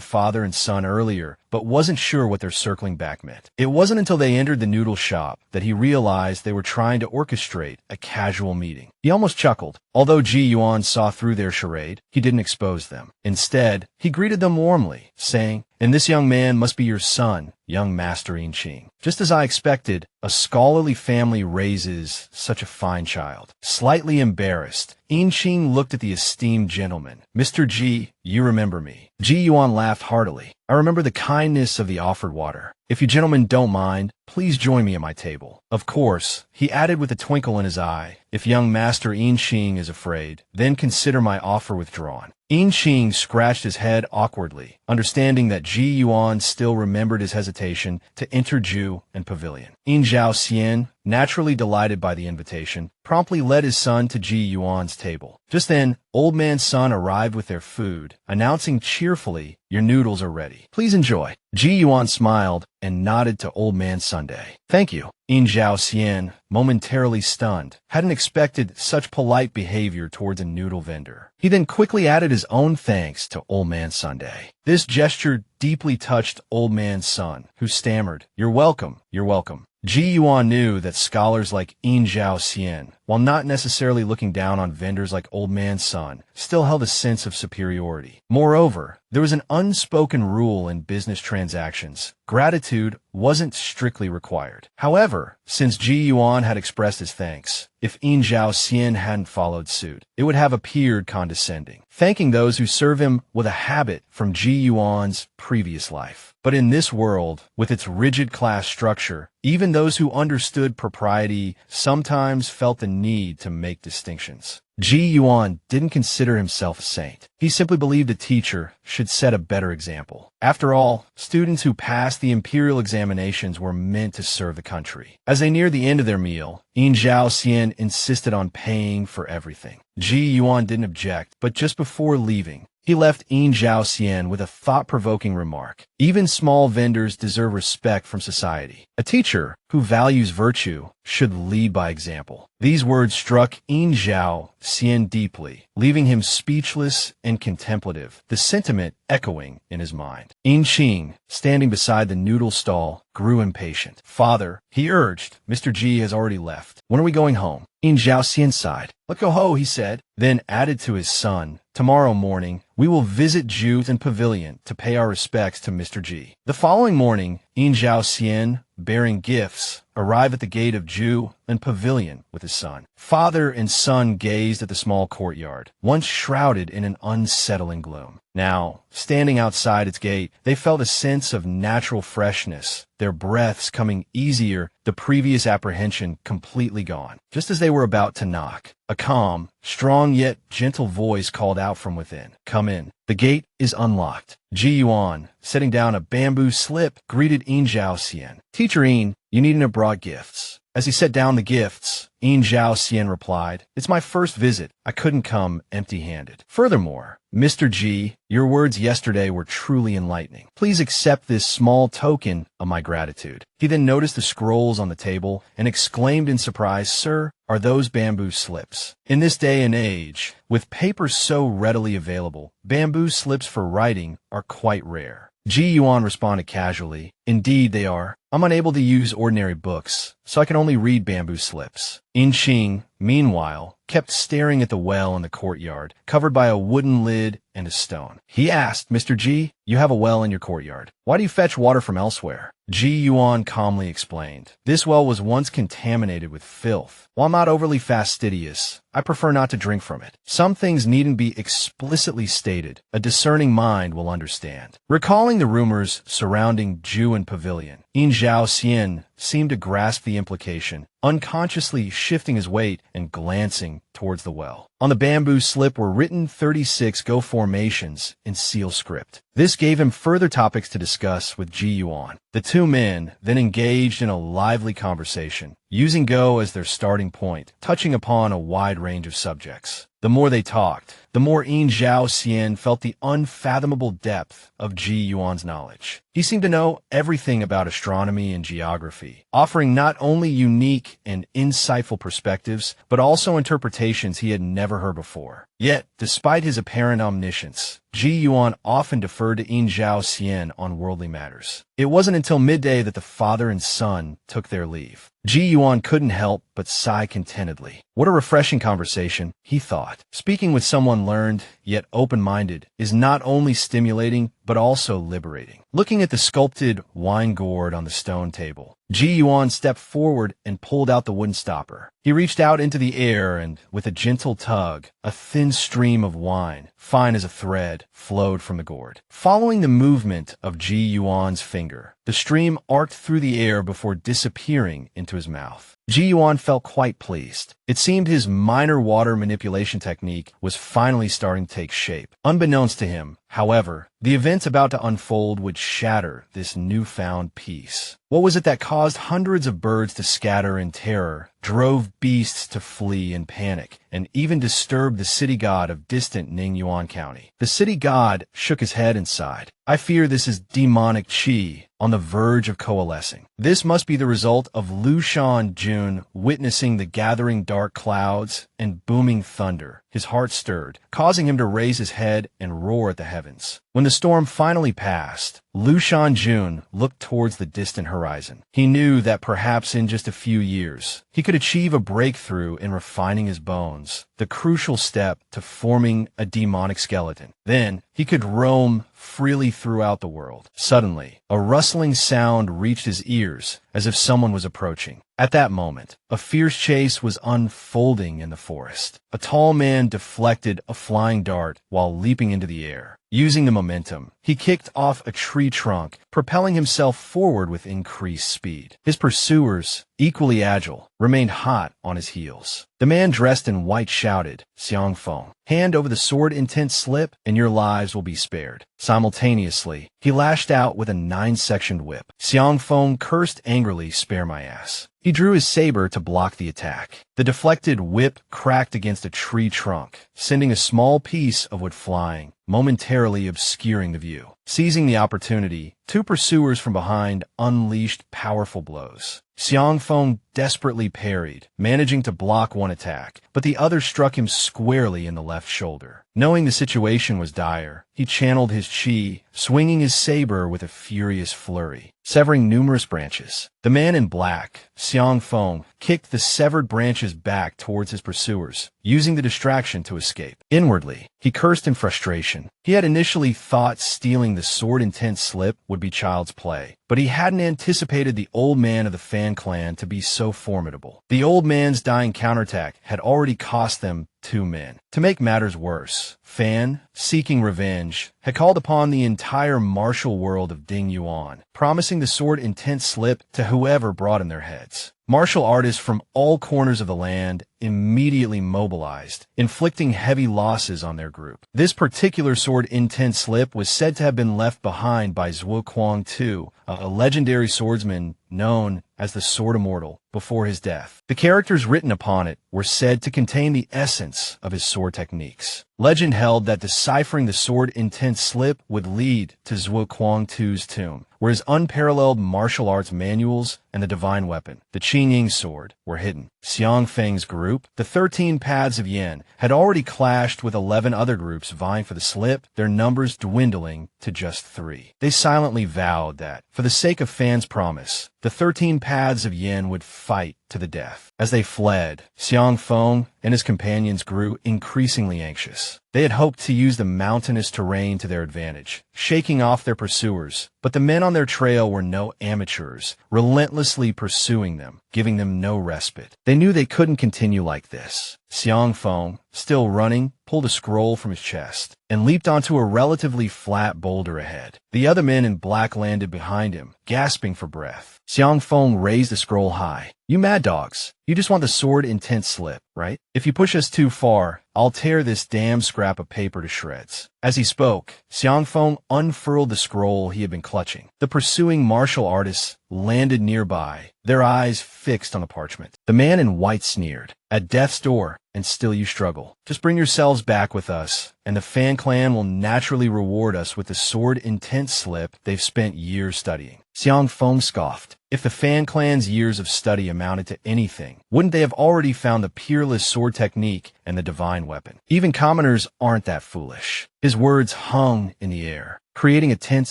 [SPEAKER 1] father and son earlier, but wasn't sure what their circling back meant. It wasn't until they entered the noodle shop that he realized they were trying to orchestrate a casual meeting. He almost chuckled. Although Ji Yuan saw through their charade, he didn't expose them. Instead, he greeted them warmly, saying, "And this young man must be your son, young Master Yin Qing. Just as I expected, a scholarly family raises such a fine child." Slightly embarrassed, Yin Qing looked at the esteemed gentleman. "Mr. Ji, you remember me." Ji Yuan laughed heartily. "I remember the kindness of the offered water. If you gentlemen don't mind, please join me at my table." Of course, he added with a twinkle in his eye, "If young Master Yin Qing is afraid, then consider my offer withdrawn." Yin Qing scratched his head awkwardly, understanding that Ji Yuan still remembered his hesitation to enter Ju and Pavilion. Yin Zhao Xian, naturally delighted by the invitation, promptly led his son to Ji Yuan's table. Just then, Old Man Sun arrived with their food, announcing cheerfully, "Your noodles are ready. Please enjoy." Ji Yuan smiled and nodded to Old Man Sunday. "Thank you." Yin Zhao Xian, momentarily stunned, hadn't expected such polite behavior towards a noodle vendor. He then quickly added his own thanks to Old Man Sunday. This gesture deeply touched Old Man Sun, who stammered, "You're welcome, you're welcome." Ji Yuan knew that scholars like Yin Zhao Xian, while not necessarily looking down on vendors like Old Man Sun, still held a sense of superiority. Moreover, there was an unspoken rule in business transactions. Gratitude wasn't strictly required. However, since Ji Yuan had expressed his thanks, if Yin Zhao Xian hadn't followed suit, it would have appeared condescending, thanking those who serve him with a habit from Ji Yuan's previous life. But in this world, with its rigid class structure, even those who understood propriety sometimes felt the need to make distinctions. Ji Yuan didn't consider himself a saint. He simply believed a teacher should set a better example. After all, students who passed the imperial examinations were meant to serve the country. As they neared the end of their meal, Yin Zhao Xian insisted on paying for everything. Ji Yuan didn't object, but just before leaving, he left Yin Zhao Xian with a thought-provoking remark. Even small vendors deserve respect from society. A teacher who values virtue should lead by example. These words struck Yin Zhao Xian deeply, leaving him speechless and contemplative, the sentiment echoing in his mind. Yin Qing, standing beside the noodle stall, grew impatient. "Father," he urged, "Mr. Ji has already left. When are we going home?" Yin Zhao Xian sighed. "Let's go ho," he said, then added to his son, "Tomorrow morning, we will visit Ju and Pavilion to pay our respects to Mr. Ji." The following morning, Yin Zhao Xian, bearing gifts, arrived at the gate of Ju and Pavilion with his son. Father and son gazed at the small courtyard, once shrouded in an unsettling gloom. Now, standing outside its gate, they felt a sense of natural freshness, their breaths coming easier, the previous apprehension completely gone. Just as they were about to knock, a calm, strong yet gentle voice called out from within, "Come in. The gate is unlocked." Ji Yuan, setting down a bamboo slip, greeted Yin Zhao Xian. "Teacher Yin, you needn't have brought gifts." As he set down the gifts, Yin Zhao Xian replied, "It's my first visit. I couldn't come empty-handed. Furthermore, Mr. G, your words yesterday were truly enlightening. Please accept this small token of my gratitude. He then noticed the scrolls on the table and exclaimed in surprise, Sir, are those bamboo slips? In this day and age, with paper so readily available, bamboo slips for writing are quite rare. Ji Yuan responded casually, Indeed they are. I'm unable to use ordinary books, so I can only read bamboo slips. In Qing, meanwhile, kept staring at the well in the courtyard, covered by a wooden lid and a stone. He asked, Mr. Ji, you have a well in your courtyard. Why do you fetch water from elsewhere? Ji Yuan calmly explained, This well was once contaminated with filth. While not overly fastidious, I prefer not to drink from it. Some things needn't be explicitly stated. A discerning mind will understand. Recalling the rumors surrounding Ju and Pavilion, Yin Zhao Xian seemed to grasp the implication, unconsciously shifting his weight and glancing towards the well. On the bamboo slip were written 36 Go formations in seal script. This gave him further topics to discuss with Ji Yuan. The two men then engaged in a lively conversation, using Go as their starting point, touching upon a wide range of subjects. The more they talked, the more Yin Zhao Xian felt the unfathomable depth of Ji Yuan's knowledge. He seemed to know everything about astronomy and geography, offering not only unique and insightful perspectives, but also interpretations he had never heard before. Yet, despite his apparent omniscience, Ji Yuan often deferred to Yin Zhao Xian on worldly matters. It wasn't until midday that the father and son took their leave. Ji Yuan couldn't help but sigh contentedly. What a refreshing conversation, he thought. Speaking with someone learned, yet open-minded, is not only stimulating, but also liberating. Looking at the sculpted wine gourd on the stone table, Ji Yuan stepped forward and pulled out the wooden stopper. He reached out into the air and, with a gentle tug, a thin stream of wine, fine as a thread, flowed from the gourd. Following the movement of Ji Yuan's finger, the stream arced through the air before disappearing into his mouth. Ji Yuan felt quite pleased. It seemed his minor water manipulation technique was finally starting to take shape. Unbeknownst to him, however, the events about to unfold would shatter this newfound peace. What was it that caused hundreds of birds to scatter in terror, drove beasts to flee in panic, and even disturbed the city god of distant Ningyuan County? The city god shook his head and sighed. I fear this is demonic qi on the verge of coalescing. This must be the result of Lu Shan Jun witnessing the gathering dark clouds and booming thunder. His heart stirred, causing him to raise his head and roar at the heavens. When the storm finally passed, Lu Shan Jun looked towards the distant horizon. He knew that perhaps in just a few years, he could achieve a breakthrough in refining his bones, the crucial step to forming a demonic skeleton. Then, he could roam freely throughout the world. Suddenly, a rustling sound reached his ears as if someone was approaching. At that moment, a fierce chase was unfolding in the forest. A tall man deflected a flying dart while leaping into the air. Using the momentum, he kicked off a tree trunk, propelling himself forward with increased speed. His pursuers, equally agile, remained hot on his heels. The man dressed in white shouted, Xiang Feng, hand over the sword-intent slip, and your lives will be spared. Simultaneously, he lashed out with a 9-sectioned whip. Xiang Feng cursed angrily, spare my ass. He drew his saber to block the attack. The deflected whip cracked against a tree trunk, sending a small piece of wood flying, momentarily obscuring the view. Seizing the opportunity, two pursuers from behind unleashed powerful blows. Xiang Feng desperately parried, managing to block one attack, but the other struck him squarely in the left shoulder. Knowing the situation was dire, he channeled his qi, swinging his saber with a furious flurry, severing numerous branches. The man in black, Xiang Feng, kicked the severed branches back towards his pursuers, using the distraction to escape. Inwardly, he cursed in frustration. He had initially thought stealing the sword-intent slip would be child's play, but he hadn't anticipated the old man of the Fan clan to be so formidable. The old man's dying counterattack had already cost them 2 men. To make matters worse, Fan, seeking revenge, had called upon the entire martial world of Ding Yuan, promising the sword-intent slip to whoever brought in their heads. Martial artists from all corners of the land immediately mobilized, inflicting heavy losses on their group. This particular sword intent slip was said to have been left behind by Zhuo Kuang II, a legendary swordsman known as the Sword Immortal, before his death. The characters written upon it were said to contain the essence of his sword techniques. Legend held that deciphering the sword intent slip would lead to Zhuo Kuang II's tomb, where his unparalleled martial arts manuals and the divine weapon, the Qingying sword, were hidden. Xiang Feng's group, the 13 Paths of Yin, had already clashed with 11 other groups vying for the slip, their numbers dwindling to just 3. They silently vowed that, for the sake of Fan's promise, the 13 Paths of Yin would fight to the death. As they fled, Xiang Feng and his companions grew increasingly anxious. They had hoped to use the mountainous terrain to their advantage, shaking off their pursuers, but the men on their trail were no amateurs, relentlessly pursuing them, giving them no respite. They knew they couldn't continue like this. Xiang Feng, still running, pulled a scroll from his chest and leaped onto a relatively flat boulder ahead. The other men in black landed behind him, gasping for breath. Xiang Feng raised the scroll high. "You mad dogs, you just want the sword intent slip, right? If you push us too far, I'll tear this damn scrap of paper to shreds." As he spoke, Xiang Feng unfurled the scroll he had been clutching. The pursuing martial artists landed nearby, their eyes fixed on the parchment. The man in white sneered, "At death's door, and still you struggle. Just bring yourselves back with us, and the Fan clan will naturally reward us with the sword intent slip they've spent years studying." Xiang Feng scoffed. If the Fan clan's years of study amounted to anything, wouldn't they have already found the peerless sword technique and the divine weapon? Even commoners aren't that foolish. His words hung in the air, creating a tense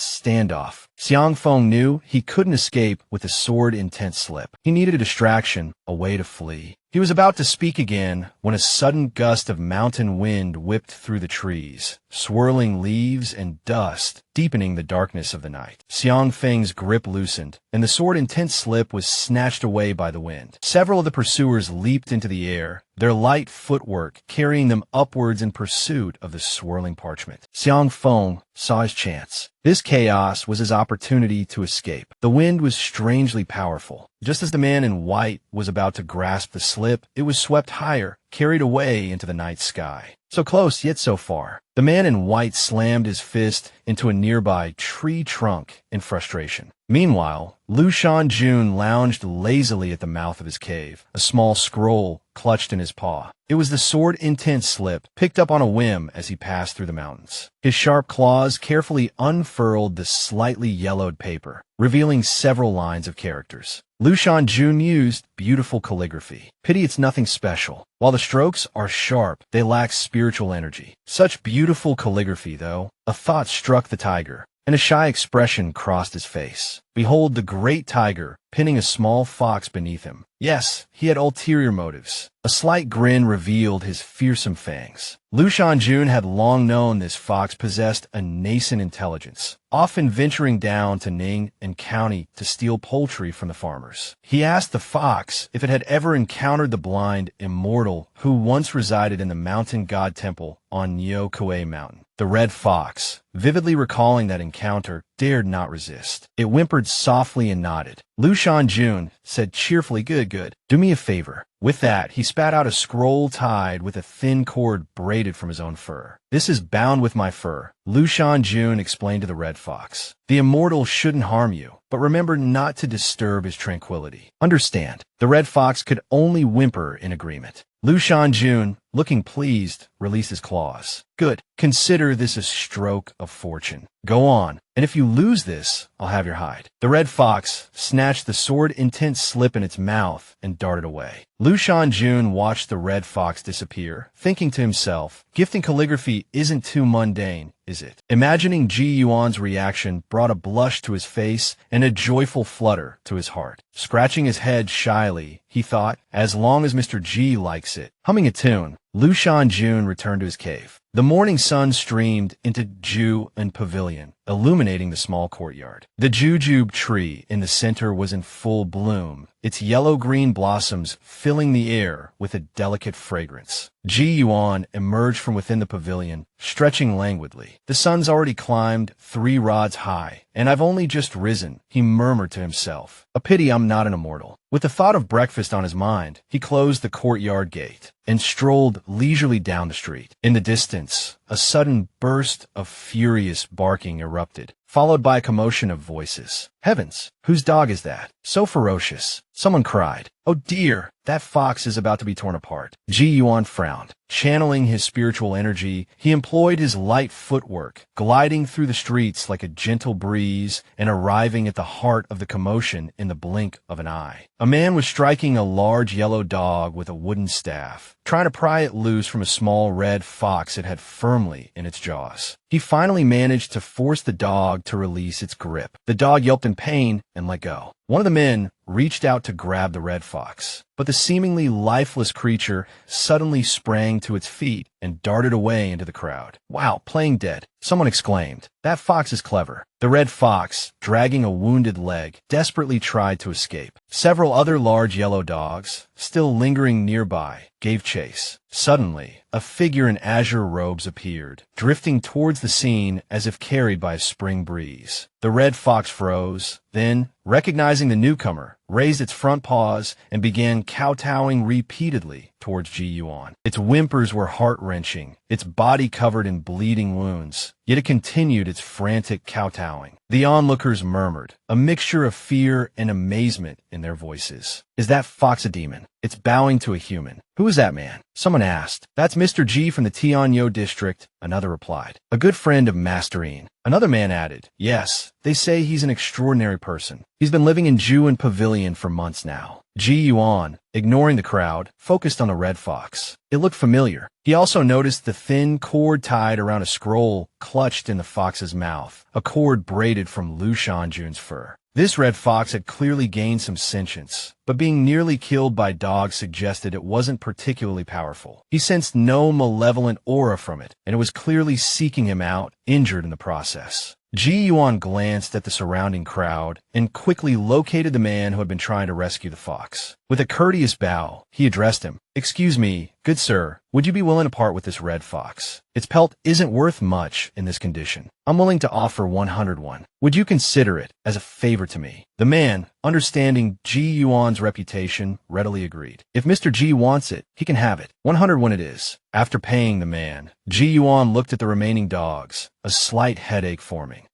[SPEAKER 1] standoff. Xiang Feng knew he couldn't escape with the sword intent slip. He needed a distraction, a way to flee. He was about to speak again when a sudden gust of mountain wind whipped through the trees, swirling leaves and dust, deepening the darkness of the night. Xiang Feng's grip loosened, and the sword intent slip was snatched away by the wind. Several of the pursuers leaped into the air, their light footwork carrying them upwards in pursuit of the swirling parchment. Xiang Feng saw his chance. This chaos was his opportunity to escape. The wind was strangely powerful. Just as the man in white was about to grasp the slip, it was swept higher, carried away into the night sky. So close, yet so far. The man in white slammed his fist into a nearby tree trunk in frustration. Meanwhile, Lu Shanjun lounged lazily at the mouth of his cave, a small scroll clutched in his paw. It was the sword intent slip, picked up on a whim as he passed through the mountains. His sharp claws carefully unfurled the slightly yellowed paper, revealing several lines of characters. Lu Shanjun used beautiful calligraphy. Pity it's nothing special. While the strokes are sharp, they lack spiritual energy. Such beautiful calligraphy, though. A thought struck the tiger, and a shy expression crossed his face. Behold the great tiger, pinning a small fox beneath him. Yes, he had ulterior motives. A slight grin revealed his fearsome fangs. Lu Shanjun had long known this fox possessed a nascent intelligence, often venturing down to Ning and County to steal poultry from the farmers. He asked the fox if it had ever encountered the blind Immortal who once resided in the mountain god temple on Nyo Kue Mountain. The red fox, vividly recalling that encounter, dared not resist. It whimpered softly and nodded. Lu Shanjun said cheerfully, Good. Do me a favor." With that, he spat out a scroll tied with a thin cord braided from his own fur. "This is bound with my fur," Lu Shanjun explained to the red fox. "The Immortal shouldn't harm you, but remember not to disturb his tranquility. Understand?" The red fox could only whimper in agreement. Lu Shanjun, looking pleased, released his claws. "Good. Consider this a stroke of fortune. Go on, and if you lose this, I'll have your hide." The red fox snatched the sword intent slip in its mouth and darted away. Lu Shanjun watched the red fox disappear, thinking to himself, gifting calligraphy isn't too mundane, is it? Imagining Ji Yuan's reaction brought a blush to his face and a joyful flutter to his heart. Scratching his head shyly, he thought, as long as Mr. Ji likes it. Humming a tune, Lu Shanjun returned to his cave. The morning sun streamed into Ju and Pavilion, illuminating the small courtyard. The jujube tree in the center was in full bloom, its yellow-green blossoms filling the air with a delicate fragrance. Ji Yuan emerged from within the pavilion, stretching languidly. The sun's already climbed 3 rods high, and I've only just risen, he murmured to himself. A pity I'm not an immortal. With the thought of breakfast on his mind, he closed the courtyard gate and strolled leisurely down the street. In the distance, a sudden burst of furious barking erupted, followed by a commotion of voices. Heavens, whose dog is that? So ferocious. Someone cried. Oh dear, that fox is about to be torn apart. Ji Yuan frowned. Channeling his spiritual energy, he employed his light footwork, gliding through the streets like a gentle breeze and arriving at the heart of the commotion in the blink of an eye. A man was striking a large yellow dog with a wooden staff, trying to pry it loose from a small red fox it had firmly in its jaws. He finally managed to force the dog to release its grip. The dog yelped in pain and let go. One of the men reached out to grab the red fox, but the seemingly lifeless creature suddenly sprang to its feet and darted away into the crowd. Wow, playing dead, someone exclaimed. That fox is clever. The red fox, dragging a wounded leg, desperately tried to escape. Several other large yellow dogs, still lingering nearby, gave chase. Suddenly, a figure in azure robes appeared, drifting towards the scene as if carried by a spring breeze. The red fox froze, then, recognizing the newcomer, raised its front paws and began kowtowing repeatedly towards Ji Yuan. Its whimpers were heart-wrenching, its body covered in bleeding wounds, yet it continued its frantic kowtowing. The onlookers murmured, a mixture of fear and amazement in their voices. Is that fox a demon? It's bowing to a human. Who is that man? Someone asked. That's Mr. G from the Tianyo district, another replied. A good friend of Masterine. Another man added, yes, they say he's an extraordinary person. He's been living in Juan Pavilion for months now. Ji Yuan, ignoring the crowd, focused on the red fox. It looked familiar. He also noticed the thin cord tied around a scroll clutched in the fox's mouth, a cord braided from Lu Shanjun's fur. This red fox had clearly gained some sentience, but being nearly killed by dogs suggested it wasn't particularly powerful. He sensed no malevolent aura from it, and it was clearly seeking him out, injured in the process. Ji Yuan glanced at the surrounding crowd and quickly located the man who had been trying to rescue the fox. With a courteous bow, he addressed him. Excuse me, good sir, would you be willing to part with this red fox? Its pelt isn't worth much in this condition. I'm willing to offer 101. Would you consider it as a favor to me? The man, understanding Ji Yuan's reputation, readily agreed. If Mr. Ji wants it, he can have it. 101 it is. After paying the man, Ji Yuan looked at the remaining dogs, a slight headache forming.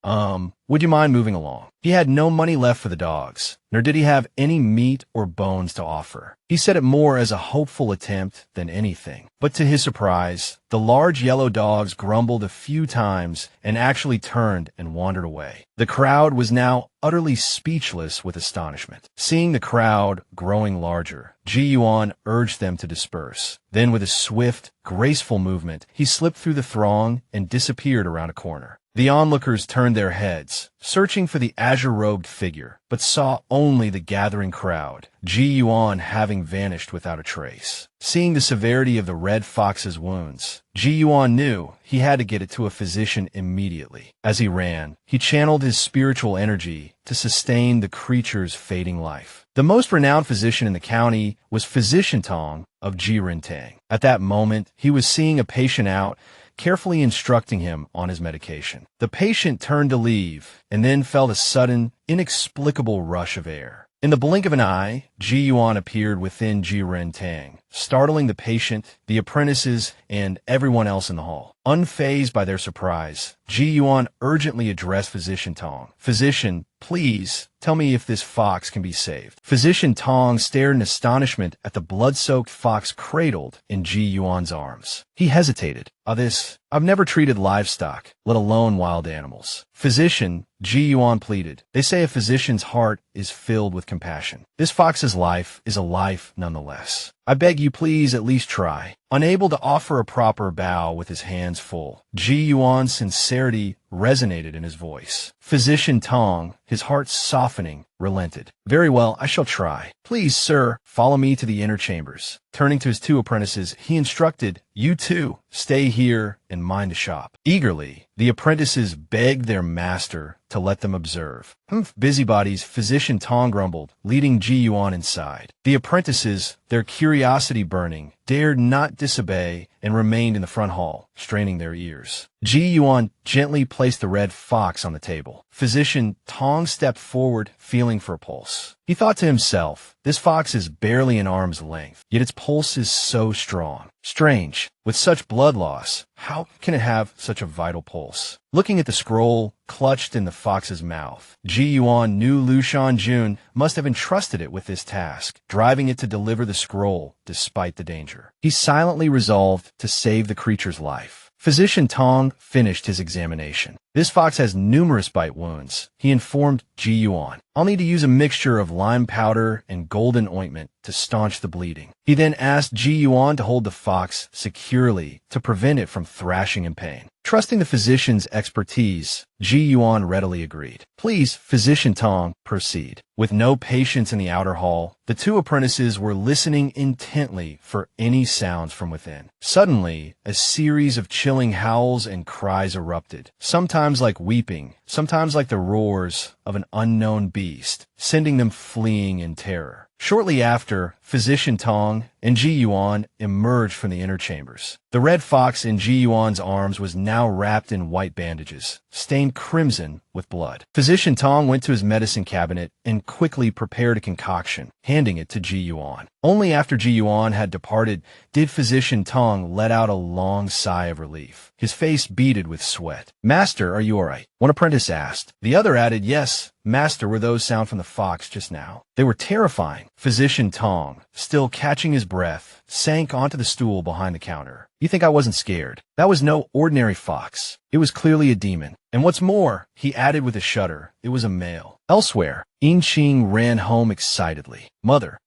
[SPEAKER 1] Would you mind moving along? He had no money left for the dogs, nor did he have any meat or bones to offer. He said it more as a hopeful attempt than anything. But to his surprise, the large yellow dogs grumbled a few times and actually turned and wandered away. The crowd was now utterly speechless with astonishment. Seeing the crowd growing larger, Ji Yuan urged them to disperse. Then with a swift, graceful movement, he slipped through the throng and disappeared around a corner. The onlookers turned their heads, searching for the azure-robed figure, but saw only the gathering crowd, Ji Yuan having vanished without a trace. Seeing the severity of the red fox's wounds, Ji Yuan knew he had to get it to a physician immediately. As he ran, he channeled his spiritual energy to sustain the creature's fading life. The most renowned physician in the county was Physician Tong of Jirintang. At that moment, he was seeing a patient out, carefully instructing him on his medication. The patient turned to leave, and then felt a sudden, inexplicable rush of air. In the blink of an eye, Ji Yuan appeared within Jirintang, startling the patient, the apprentices, and everyone else in the hall. Unfazed by their surprise, Ji Yuan urgently addressed Physician Tong. Physician, please, tell me if this fox can be saved. Physician Tong stared in astonishment at the blood-soaked fox cradled in Ji Yuan's arms. He hesitated. I've never treated livestock, let alone wild animals. Physician, Ji Yuan pleaded. They say a physician's heart is filled with compassion. This fox's life is a life nonetheless. I beg you please at least try. Unable to offer a proper bow with his hands full, Ji Yuan's sincerity resonated in his voice. Physician Tong, his heart softening, relented. Very well, I shall try. Please, sir, follow me to the inner chambers. Turning to his two apprentices, he instructed, You two, stay here and mind the shop. Eagerly, the apprentices begged their master to let them observe. Busybodies, Physician Tong grumbled, leading Ji Yuan inside. The apprentices, their curiosity burning, dared not disobey and remained in the front hall, straining their ears. Ji Yuan gently placed the red fox on the table. Physician Tong stepped forward, feeling for a pulse. He thought to himself, this fox is barely an arm's length, yet its pulse is so strong. Strange. With such blood loss, how can it have such a vital pulse? Looking at the scroll clutched in the fox's mouth, Ji Yuan knew Lu Shanjun must have entrusted it with this task, driving it to deliver the scroll despite the danger. He silently resolved to save the creature's life. Physician Tong finished his examination. This fox has numerous bite wounds, he informed Ji Yuan. I'll need to use a mixture of lime powder and golden ointment to staunch the bleeding. He then asked Ji Yuan to hold the fox securely to prevent it from thrashing in pain. Trusting the physician's expertise, Ji Yuan readily agreed. Please, Physician Tong, proceed. With no patience in the outer hall, the two apprentices were listening intently for any sounds from within. Suddenly, a series of chilling howls and cries erupted, sometimes like weeping, sometimes like the roars of an unknown beast, sending them fleeing in terror. Shortly after, Physician Tong and Ji Yuan emerged from the inner chambers. The red fox in Ji Yuan's arms was now wrapped in white bandages, stained crimson with blood. Physician Tong went to his medicine cabinet and quickly prepared a concoction, handing it to Ji Yuan. Only after Ji Yuan had departed did Physician Tong let out a long sigh of relief. His face beaded with sweat. Master, are you all right? One apprentice asked. The other added, Yes, Master, were those sound from the fox just now. They were terrifying. Physician Tong, still catching his breath, sank onto the stool behind the counter. You think I wasn't scared? That was no ordinary fox. It was clearly a demon. And what's more, he added with a shudder, it was a male. Elsewhere, Inqing ran home excitedly. Mother,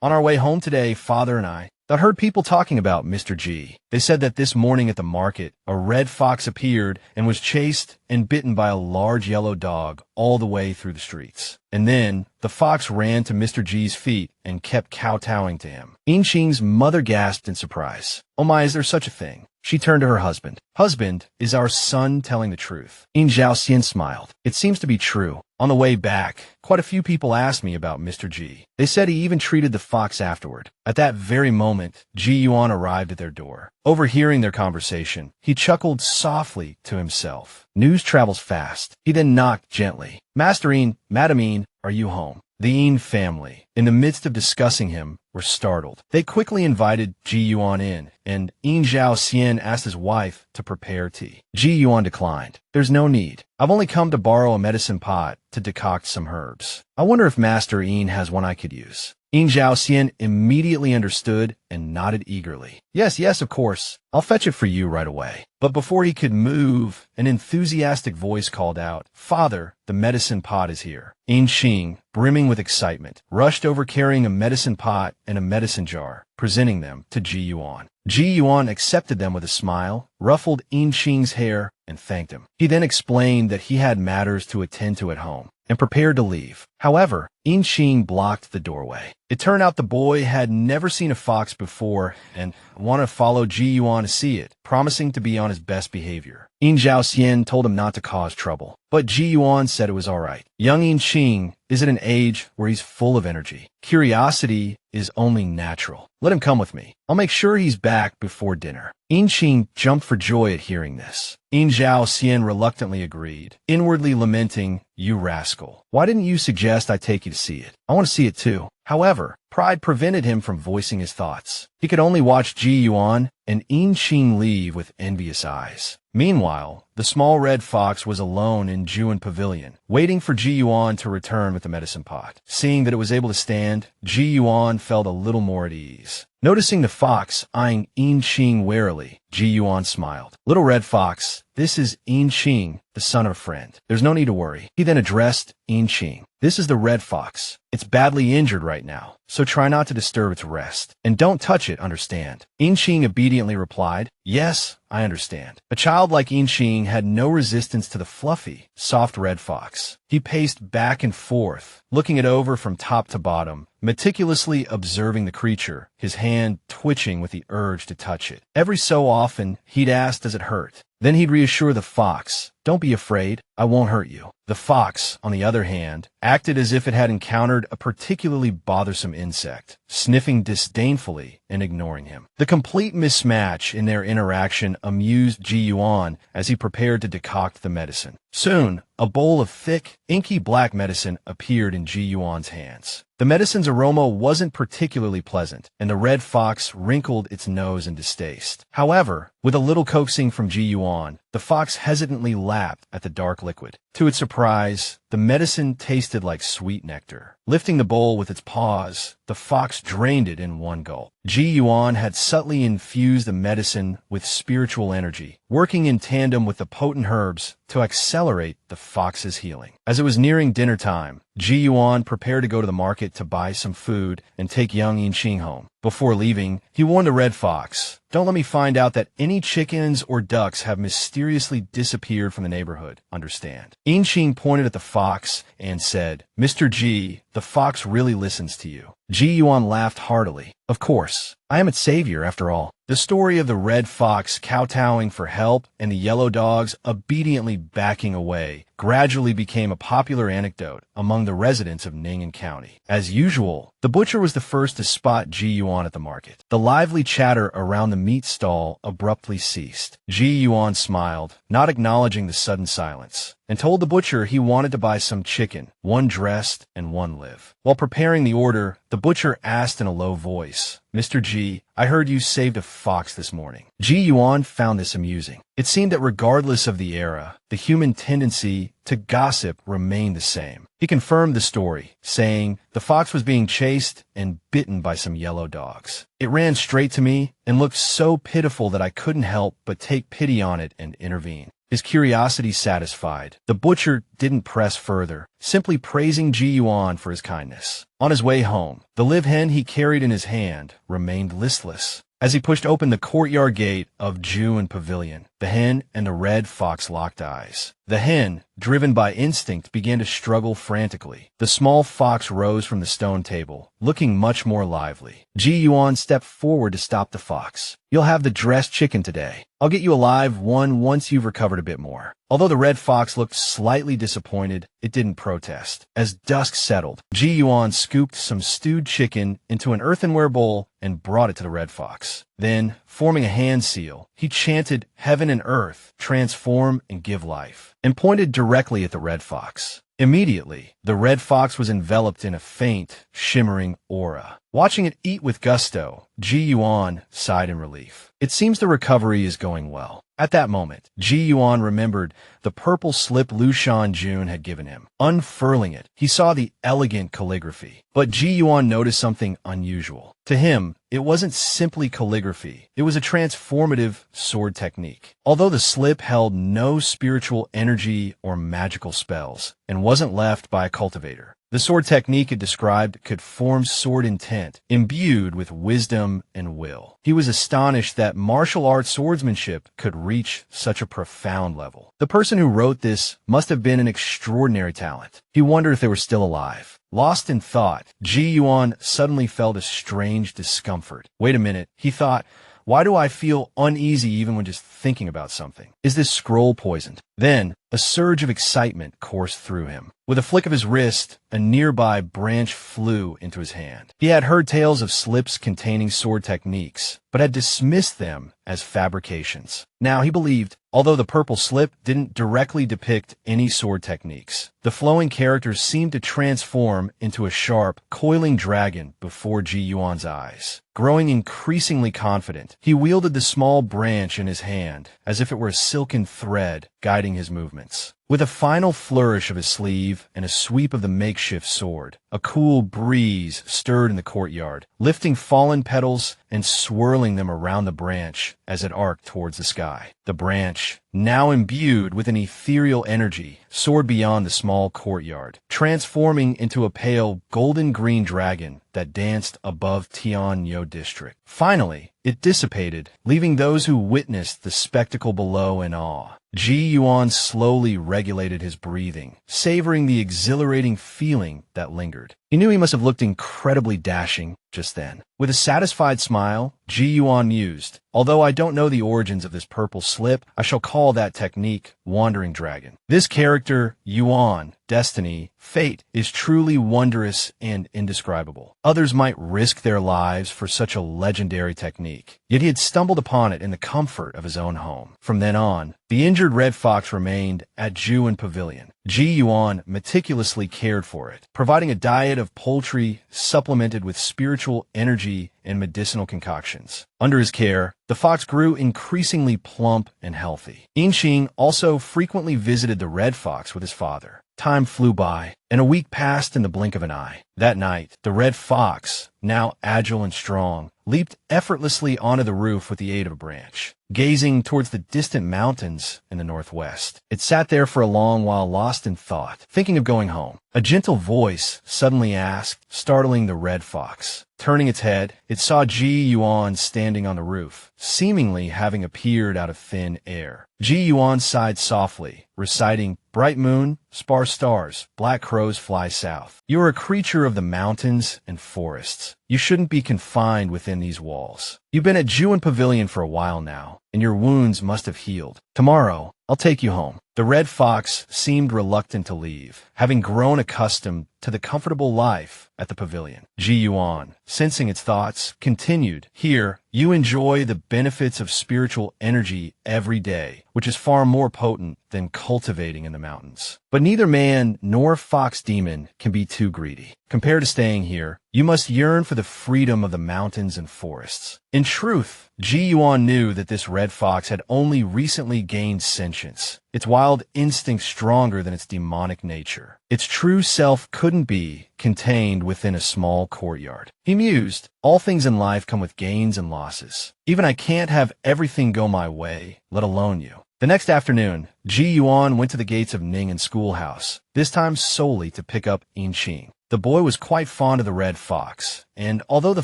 [SPEAKER 1] on our way home today, Father and I heard people talking about Mr. G. They said that this morning at the market, a red fox appeared and was chased and bitten by a large yellow dog all the way through the streets. And then the fox ran to Mr. G's feet and kept kowtowing to him. Inqing's mother gasped in surprise. Oh my, is there such a thing? She turned to her husband. Husband, is our son telling the truth? Yin Xiaoxian smiled. It seems to be true. On the way back, quite a few people asked me about Mr. G. They said he even treated the fox afterward. At that very moment, Ji Yuan arrived at their door. Overhearing their conversation, he chuckled softly to himself. News travels fast. He then knocked gently. Master Yin, Madam Yin, are you home? The Yin family, in the midst of discussing him, were startled. They quickly invited Ji Yuan in, and Yin Xiaoxian asked his wife to prepare tea. Ji Yuan declined. There's no need. I've only come to borrow a medicine pot to decoct some herbs. I wonder if Master Yin has one I could use. Yin Xiaoxian immediately understood and nodded eagerly. Yes, of course. I'll fetch it for you right away. But before he could move, an enthusiastic voice called out, Father, the medicine pot is here. Inqing, brimming with excitement, rushed over carrying a medicine pot and a medicine jar, presenting them to Ji Yuan. Ji Yuan accepted them with a smile, ruffled Inqing's hair, and thanked him. He then explained that he had matters to attend to at home, and prepared to leave. However, Inqing blocked the doorway. It turned out the boy had never seen a fox before and wanted to follow Ji Yuan to see it, promising to be on his best behavior. Yin Xiaoxian told him not to cause trouble, but Ji Yuan said it was all right. Young Inqing is at an age where he's full of energy. Curiosity is only natural. Let him come with me. I'll make sure he's back before dinner. Inqing jumped for joy at hearing this. Yin Xiaoxian reluctantly agreed, inwardly lamenting, You rascal. Why didn't you suggest I take you to see it? I want to see it too. However, pride prevented him from voicing his thoughts. He could only watch Ji Yuan and Inqing leave with envious eyes. Meanwhile, the small red fox was alone in Juan Pavilion, waiting for Ji Yuan to return with the medicine pot. Seeing that it was able to stand, Ji Yuan felt a little more at ease. Noticing the fox eyeing Inqing warily, Ji Yuan smiled. Little red fox, this is Inqing, the son of a friend. There's no need to worry. He then addressed Inqing. This is the red fox. It's badly injured right now, so try not to disturb its rest. And don't touch it, understand? Inqing obediently obediently replied, "Yes, I understand." A child like Inqing had no resistance to the fluffy, soft red fox. He paced back and forth, looking it over from top to bottom, meticulously observing the creature, his hand twitching with the urge to touch it. Every so often, he'd ask, "Does it hurt?" Then he'd reassure the fox, "Don't be afraid, I won't hurt you." The fox, on the other hand, acted as if it had encountered a particularly bothersome insect, sniffing disdainfully and ignoring him. The complete mismatch in their interaction amused Ji Yuan as he prepared to decoct the medicine. Soon, a bowl of thick, inky black medicine appeared in Ji Yuan's hands. The medicine's aroma wasn't particularly pleasant, and the red fox wrinkled its nose in distaste. However, with a little coaxing from Ji Yuan, the fox hesitantly lapped at the dark liquid. To its surprise, the medicine tasted like sweet nectar. Lifting the bowl with its paws, the fox drained it in one gulp. Ji Yuan had subtly infused the medicine with spiritual energy, working in tandem with the potent herbs to accelerate the fox's healing. As it was nearing dinner time, Ji Yuan prepared to go to the market to buy some food and take young Inqing home. Before leaving, he warned the red fox, "Don't let me find out that any chickens or ducks have mysteriously disappeared from the neighborhood, understand?" Inqing pointed at the fox and said, "Mr. Ji, the fox really listens to you." Ji Yuan laughed heartily. "Of course, I am its savior after all." The story of the red fox kowtowing for help and the yellow dogs obediently backing away gradually became a popular anecdote among the residents of Ning'an County. As usual, the butcher was the first to spot Ji Yuan at the market. The lively chatter around the meat stall abruptly ceased. Ji Yuan smiled, not acknowledging the sudden silence, and told the butcher he wanted to buy some chicken, one dressed and one live. While preparing the order, the butcher asked in a low voice, "Mr. Ji, I heard you saved a fox this morning." Ji Yuan found this amusing. It seemed that regardless of the era, the human tendency to gossip remained the same. He confirmed the story, saying, "The fox was being chased and bitten by some yellow dogs. It ran straight to me and looked so pitiful that I couldn't help but take pity on it and intervene." His curiosity satisfied, the butcher didn't press further, simply praising Ji Yuan for his kindness. On his way home, the live hen he carried in his hand remained listless. As he pushed open the courtyard gate of Juan Pavilion, the hen and the red fox locked eyes. The hen, driven by instinct, began to struggle frantically. The small fox rose from the stone table, looking much more lively. Ji Yuan stepped forward to stop the fox. "You'll have the dressed chicken today. I'll get you a live one once you've recovered a bit more." Although the red fox looked slightly disappointed, it didn't protest. As dusk settled, Ji Yuan scooped some stewed chicken into an earthenware bowl and brought it to the red fox. Then, forming a hand seal, he chanted, "Heaven and earth, transform and give life," and pointed directly at the red fox. Immediately, the red fox was enveloped in a faint, shimmering aura. Watching it eat with gusto, Ji Yuan sighed in relief. It seems the recovery is going well. At that moment, Ji Yuan remembered the purple slip Lu Shanjun had given him. Unfurling it, he saw the elegant calligraphy. But Ji Yuan noticed something unusual. To him, it wasn't simply calligraphy. It was a transformative sword technique. Although the slip held no spiritual energy or magical spells, and wasn't left by a cultivator, the sword technique it described could form sword intent, imbued with wisdom and will. He was astonished that martial arts swordsmanship could reach such a profound level. The person who wrote this must have been an extraordinary talent. He wondered if they were still alive. Lost in thought, Ji Yuan suddenly felt a strange discomfort. Wait a minute, he thought, why do I feel uneasy even when just thinking about something? Is this scroll poisoned? Then, a surge of excitement coursed through him. With a flick of his wrist, a nearby branch flew into his hand. He had heard tales of slips containing sword techniques, but had dismissed them as fabrications. Now he believed, although the purple slip didn't directly depict any sword techniques, the flowing characters seemed to transform into a sharp, coiling dragon before Ji Yuan's eyes. Growing increasingly confident, he wielded the small branch in his hand as if it were a silken thread guiding his movements. With a final flourish of his sleeve and a sweep of the makeshift sword, A cool breeze stirred in the courtyard, lifting fallen petals and swirling them around the branch as it arced towards the sky. The branch, now imbued with an ethereal energy, soared beyond the small courtyard, transforming into a pale golden-green dragon that danced above Tianyo district. Finally, it dissipated, leaving those who witnessed the spectacle below in awe. Ji Yuan slowly regulated his breathing, savoring the exhilarating feeling that lingered. He knew he must have looked incredibly dashing just then. With a satisfied smile, Ji Yuan mused, "Although I don't know the origins of this purple slip, I shall call that technique Wandering Dragon. This character, Yuan, destiny, fate, is truly wondrous and indescribable. Others might risk their lives for such a legendary technique, yet he had stumbled upon it in the comfort of his own home." From then on, the injured red fox remained at Juin Pavilion. Ji Yuan meticulously cared for it, providing a diet of poultry supplemented with spiritual energy and medicinal concoctions. Under his care, the fox grew increasingly plump and healthy. Inxing also frequently visited the red fox with his father. Time flew by, and a week passed in the blink of an eye. That night, the red fox, now agile and strong, leaped effortlessly onto the roof with the aid of a branch, gazing towards the distant mountains in the northwest. It sat there for a long while, lost in thought, thinking of going home. A gentle voice suddenly asked, startling the red fox. Turning its head, it saw Ji Yuan standing on the roof, seemingly having appeared out of thin air. Ji Yuan sighed softly, reciting, "Bright moon, sparse stars, black crows fly south. You are a creature of the mountains and forests. You shouldn't be confined within these walls. You've been at Juin Pavilion for a while now, and your wounds must have healed. Tomorrow, I'll take you home." The red fox seemed reluctant to leave, having grown accustomed to the comfortable life at the pavilion. Ji Yuan, sensing its thoughts, continued, "Here, you enjoy the benefits of spiritual energy every day, which is far more potent than cultivating in the mountains. But neither man nor fox demon can be too greedy. Compared to staying here, you must yearn for the freedom of the mountains and forests." In truth, Ji Yuan knew that this red fox had only recently gained sentience, its wild instincts stronger than its demonic nature. Its true self couldn't be contained within a small courtyard. He mused, "All things in life come with gains and losses. Even I can't have everything go my way, let alone you." The next afternoon, Ji Yuan went to the gates of Ning'an's schoolhouse, this time solely to pick up Inxing. The boy was quite fond of the red fox, and although the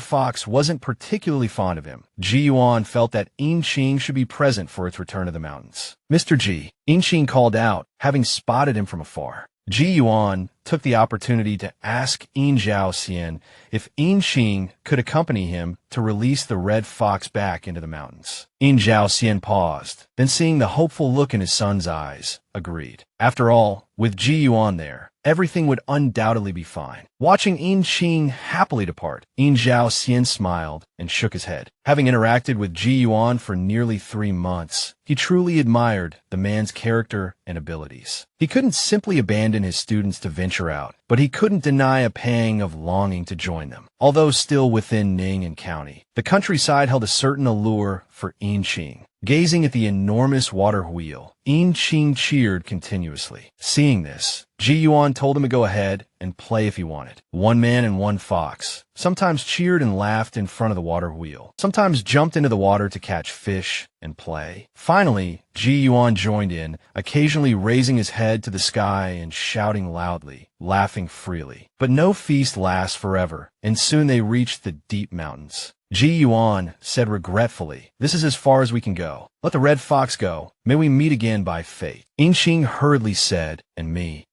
[SPEAKER 1] fox wasn't particularly fond of him, Ji Yuan felt that Inxing should be present for its return to the mountains. "Mr. Ji," Inxing called out, having spotted him from afar. Ji Yuan took the opportunity to ask In Zhao Xian if Inxing could accompany him to release the red fox back into the mountains. In Zhao Xian paused, then seeing the hopeful look in his son's eyes, agreed. After all, with Ji Yuan there, everything would undoubtedly be fine. Watching Inxing happily depart, In Zhao Xian smiled and shook his head. Having interacted with Ji Yuan for nearly 3 months, he truly admired the man's character and abilities. He couldn't simply abandon his students to venture out, but he couldn't deny a pang of longing to join them. Although still within Ning'an County, the countryside held a certain allure for Inxing. Gazing at the enormous water wheel, Inxing cheered continuously. Seeing this, Ji Yuan told him to go ahead and play if he wanted. One man and one fox sometimes cheered and laughed in front of the water wheel, sometimes jumped into the water to catch fish and play. Finally, Ji Yuan joined in, occasionally raising his head to the sky and shouting loudly, laughing freely. But no feast lasts forever, and soon they reached the deep mountains. Ji Yuan said regretfully, "This is as far as we can go. Let the red fox go. May we meet again by fate." Inxing hurriedly said, and me,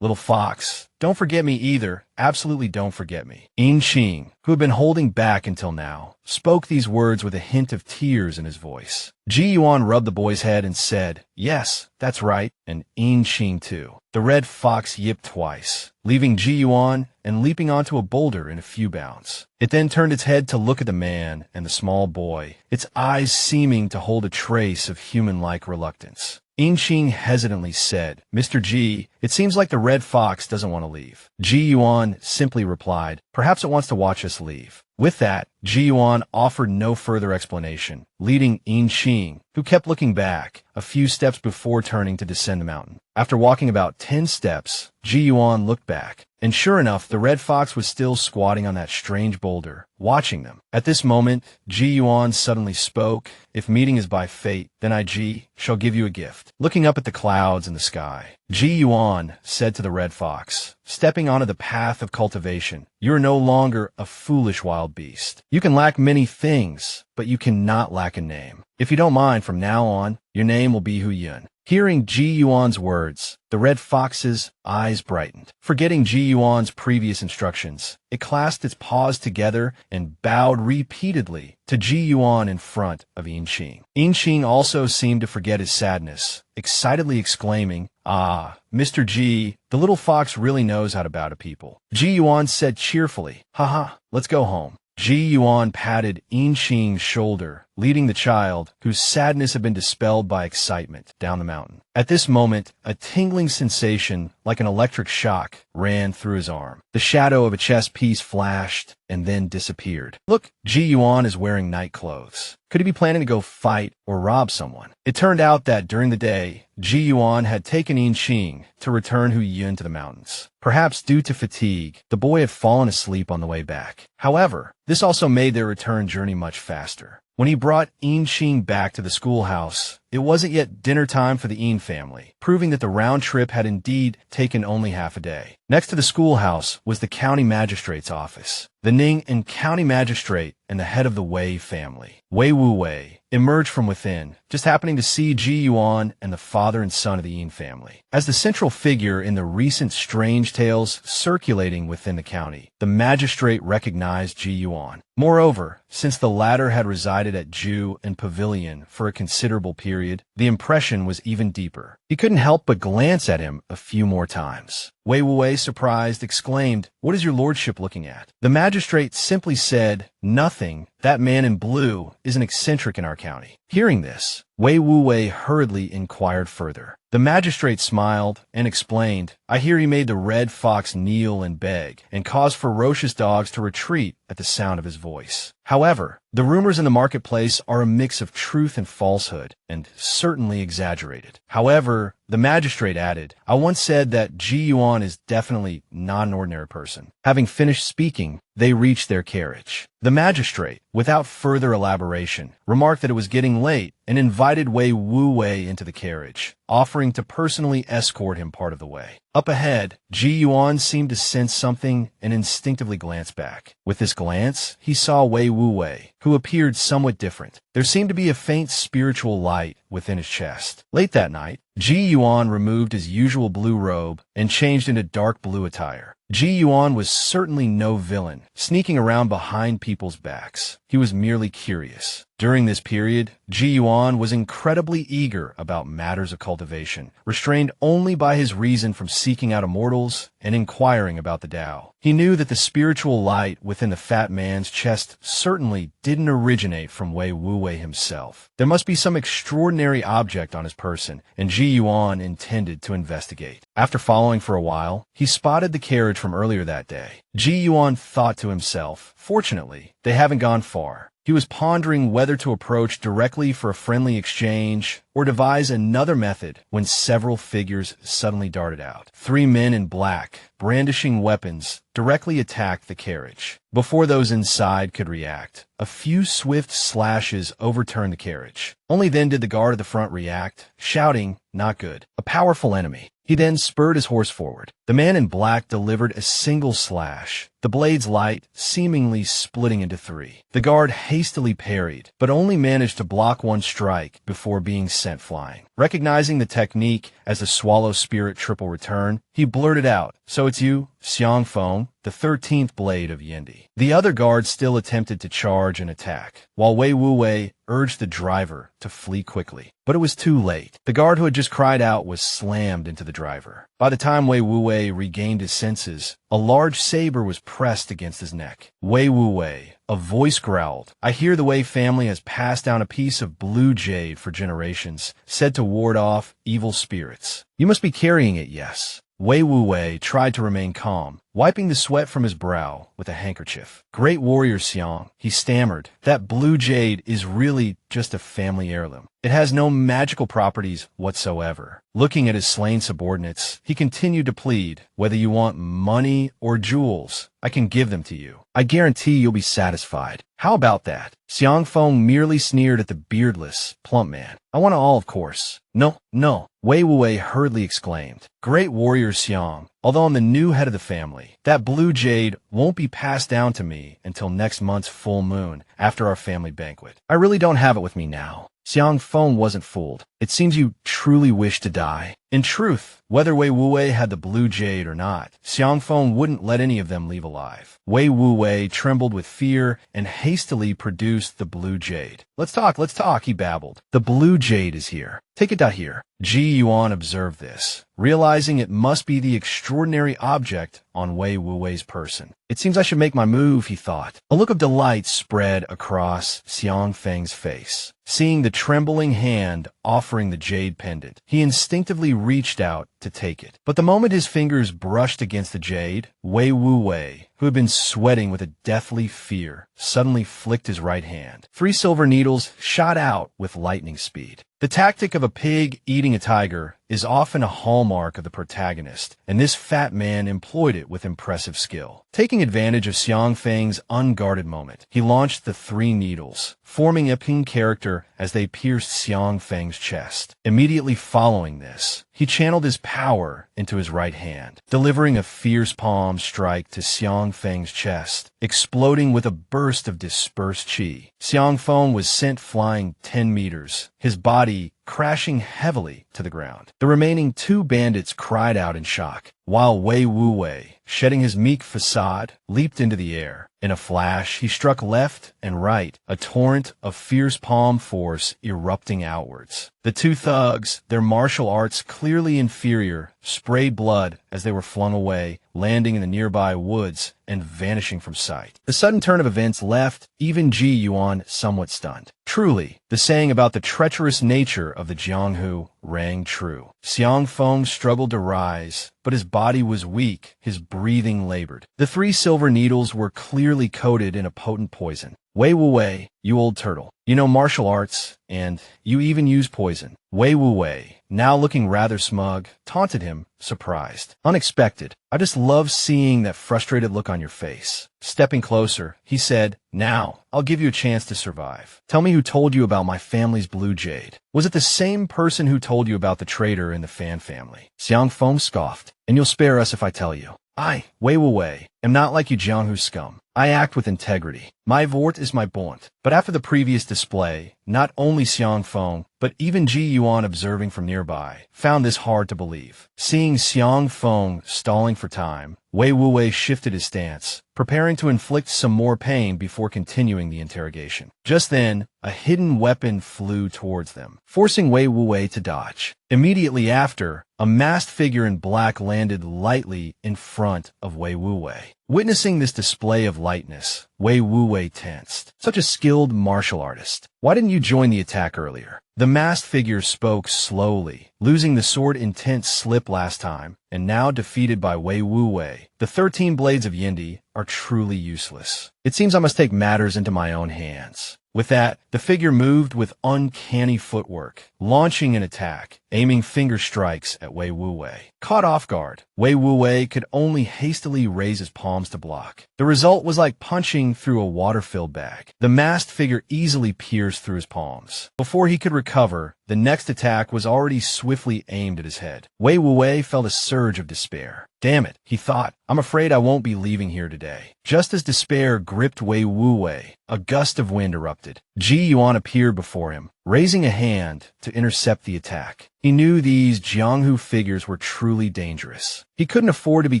[SPEAKER 1] little fox. Don't forget me either. Absolutely don't forget me." Inxing, who had been holding back until now, spoke these words with a hint of tears in his voice. Ji Yuan rubbed the boy's head and said, "Yes, that's right," and Inxing too. The red fox yipped twice, leaving Ji Yuan and leaping onto a boulder in a few bounds. It then turned its head to look at the man and the small boy, its eyes seeming to hold a trace of human-like reluctance. Inxing hesitantly said, "Mr. Ji, it seems like the red fox doesn't want to leave." Ji Yuan simply replied, "Perhaps it wants to watch us leave." With that, Ji Yuan offered no further explanation, leading Yin Qing, who kept looking back, a few steps before turning to descend the mountain. After walking about 10 steps, Ji Yuan looked back, and sure enough, the red fox was still squatting on that strange boulder, watching them. At this moment, Ji Yuan suddenly spoke, "If meeting is by fate, then I, Ji, shall give you a gift." Looking up at the clouds in the sky, Ji Yuan said to the red fox, "Stepping onto the path of cultivation, you are no longer a foolish wild beast. You can lack many things, but you cannot lack a name. If you don't mind, from now on, your name will be Hu Yun." Hearing Ji Yuan's words, the red fox's eyes brightened. Forgetting Ji Yuan's previous instructions, it clasped its paws together and bowed repeatedly to Ji Yuan in front of Yin Qing. Yin Qing also seemed to forget his sadness, excitedly exclaiming, "Ah, Mr. Ji, the little fox really knows how to bow to people." Ji Yuan said cheerfully, "Haha, let's go home." Ji Yuan patted Yin Qing's shoulder, leading the child, whose sadness had been dispelled by excitement, down the mountain. At this moment, a tingling sensation, like an electric shock, ran through his arm. The shadow of a chess piece flashed and then disappeared. Look, Ji Yuan is wearing night clothes. Could he be planning to go fight or rob someone? It turned out that during the day, Ji Yuan had taken Yin Qing to return Hu Yun to the mountains. Perhaps due to fatigue, the boy had fallen asleep on the way back. However, this also made their return journey much faster. When he brought Yin Qing back to the schoolhouse, it wasn't yet dinner time for the Yin family, proving that the round trip had indeed taken only half a day. Next to the schoolhouse was the county magistrate's office. The Ning and county magistrate and the head of the Wei family, Wei Wu Wei, emerged from within, just happening to see Ji Yuan and the father and son of the Yin family. As the central figure in the recent strange tales circulating within the county, the magistrate recognized Ji Yuan. Moreover, since the latter had resided at Ju and Pavilion for a considerable period, the impression was even deeper. He couldn't help but glance at him a few more times. Wei Wuwei, surprised, exclaimed, "What is your lordship looking at?" The magistrate simply said, "Nothing. That man in blue is an eccentric in our county." Hearing this, Wei Wuwei hurriedly inquired further. The magistrate smiled and explained, "I hear he made the red fox kneel and beg, and caused ferocious dogs to retreat at the sound of his voice. However, the rumors in the marketplace are a mix of truth and falsehood, and certainly exaggerated." However, the magistrate added, "I once said that Ji Yuan is definitely not an ordinary person." Having finished speaking, they reached their carriage. The magistrate, without further elaboration, remarked that it was getting late and invited Wei Wuwei into the carriage, offering to personally escort him part of the way. Up ahead, Ji Yuan seemed to sense something and instinctively glanced back. With this glance, he saw Wei Wuwei, who appeared somewhat different. There seemed to be a faint spiritual light within his chest. Late that night, Ji Yuan removed his usual blue robe and changed into dark blue attire. Ji Yuan was certainly no villain, sneaking around behind people's backs. He was merely curious. During this period, Ji Yuan was incredibly eager about matters of cultivation, restrained only by his reason from seeking out immortals and inquiring about the Tao. He knew that the spiritual light within the fat man's chest certainly didn't originate from Wei Wuwei himself. There must be some extraordinary object on his person, and Ji Yuan intended to investigate. After following for a while, he spotted the carriage from earlier that day. Ji Yuan thought to himself, "Fortunately, they haven't gone far." He was pondering whether to approach directly for a friendly exchange or devise another method when several figures suddenly darted out. 3 men in black, brandishing weapons, directly attacked the carriage. Before those inside could react, a few swift slashes overturned the carriage. Only then did the guard at the front react, shouting, "Not good. A powerful enemy." He then spurred his horse forward. The man in black delivered a single slash, the blade's light seemingly splitting into 3. The guard hastily parried, but only managed to block one strike before being sent flying. Recognizing the technique as the swallow spirit triple return, he blurted out, "So it's you, Xiang Feng, the 13th blade of Yendi." The other guards still attempted to charge and attack, while Wei Wuwei urged the driver to flee quickly. But it was too late. The guard who had just cried out was slammed into the driver. By the time Wei Wuwei regained his senses, a large saber was pressed against his neck. "Wei Wuwei," a voice growled. "I hear the Wei family has passed down a piece of blue jade for generations, said to ward off evil spirits. You must be carrying it, yes. Wei Wuwei tried to remain calm, wiping the sweat from his brow with a handkerchief. Great warrior Xiang, he stammered. That blue jade is really just a family heirloom. It has no magical properties whatsoever. Looking at his slain subordinates, he continued to plead, whether you want money or jewels, I can give them to you. I guarantee you'll be satisfied. How about that? Xiang Feng merely sneered at the beardless, plump man. I want it all, of course. No, no, Wei Wuwei hurriedly exclaimed. Great warrior Xiang, although I'm the new head of the family, that blue jade won't be passed down to me until next month's full moon after our family banquet. I really don't have it with me now. Xiang Feng wasn't fooled. It seems you truly wish to die. In truth, whether Wei Wuwei had the blue jade or not, Xiang Feng wouldn't let any of them leave alive. Wei Wuwei trembled with fear and hastily produced the blue jade. Let's talk, he babbled. The blue jade is here. Take it out here. Ji Yuan observed this, realizing it must be the extraordinary object on Wei Wuwei's person. It seems I should make my move, he thought. A look of delight spread across Xiang Feng's face. Seeing the trembling hand offering the jade pendant, he instinctively reached out to take it. But the moment his fingers brushed against the jade, Wei Wuwei, who had been sweating with a deathly fear, suddenly flicked his right hand. 3 silver needles shot out with lightning speed. The tactic of a pig eating a tiger is often a hallmark of the protagonist, and this fat man employed it with impressive skill. Taking advantage of Xiang Feng's unguarded moment, he launched the 3 needles, forming a ping character as they pierced Xiang Feng's chest. Immediately following this, he channeled his power into his right hand, delivering a fierce palm strike to Xiang Feng's chest, exploding with a burst of dispersed qi. Xiang Feng was sent flying 10 meters, his body crashing heavily to the ground. The remaining 2 bandits cried out in shock, while Wei Wuwei, shedding his meek facade, leaped into the air. In a flash, he struck left and right, a torrent of fierce palm force erupting outwards. The 2 thugs, their martial arts clearly inferior, sprayed blood as they were flung away, landing in the nearby woods and vanishing from sight. The sudden turn of events left even Ji Yuan somewhat stunned. Truly, the saying about the treacherous nature of the Jianghu rang true. Xiang Feng struggled to rise, but his body was weak, his breathing labored. The 3 silver needles were clearly coated in a potent poison. Wei Wuwei, you old turtle. You know martial arts, and you even use poison. Wei Wuwei, now looking rather smug, taunted him, surprised. Unexpected. I just love seeing that frustrated look on your face. Stepping closer, he said, now, I'll give you a chance to survive. Tell me who told you about my family's blue jade. Was it the same person who told you about the traitor in the Fan family? Xiang Feng scoffed. And you'll spare us if I tell you. I, Wei Wuwei, am not like you Jianghu scum. I act with integrity. My Wort is my bond. But after the previous display, not only Xiang Feng, but even Ji Yuan observing from nearby, found this hard to believe. Seeing Xiang Feng stalling for time, Wei Wuwei shifted his stance, preparing to inflict some more pain before continuing the interrogation. Just then, a hidden weapon flew towards them, forcing Wei Wuwei to dodge. Immediately after, a masked figure in black landed lightly in front of Wei Wuwei. Witnessing this display of lightness, Wei Wuwei tensed. Such a skilled martial artist. Why didn't you join the attack earlier? The masked figure spoke slowly, losing the sword intense slip last time, and now defeated by Wei Wuwei. The 13 blades of Yindi are truly useless. It seems I must take matters into my own hands. With that, the figure moved with uncanny footwork, launching an attack, aiming finger strikes at Wei Wuwei. Caught off guard, Wei Wuwei could only hastily raise his palms to block. The result was like punching through a water-filled bag. The masked figure easily pierced through his palms. Before he could recover, the next attack was already swiftly aimed at his head. Wei Wuwei felt a surge of despair. Damn it, he thought. I'm afraid I won't be leaving here today. Just as despair gripped Wei Wuwei, a gust of wind erupted. Ji Yuan appeared before him, raising a hand to intercept the attack. He knew these Jianghu figures were truly dangerous. He couldn't afford to be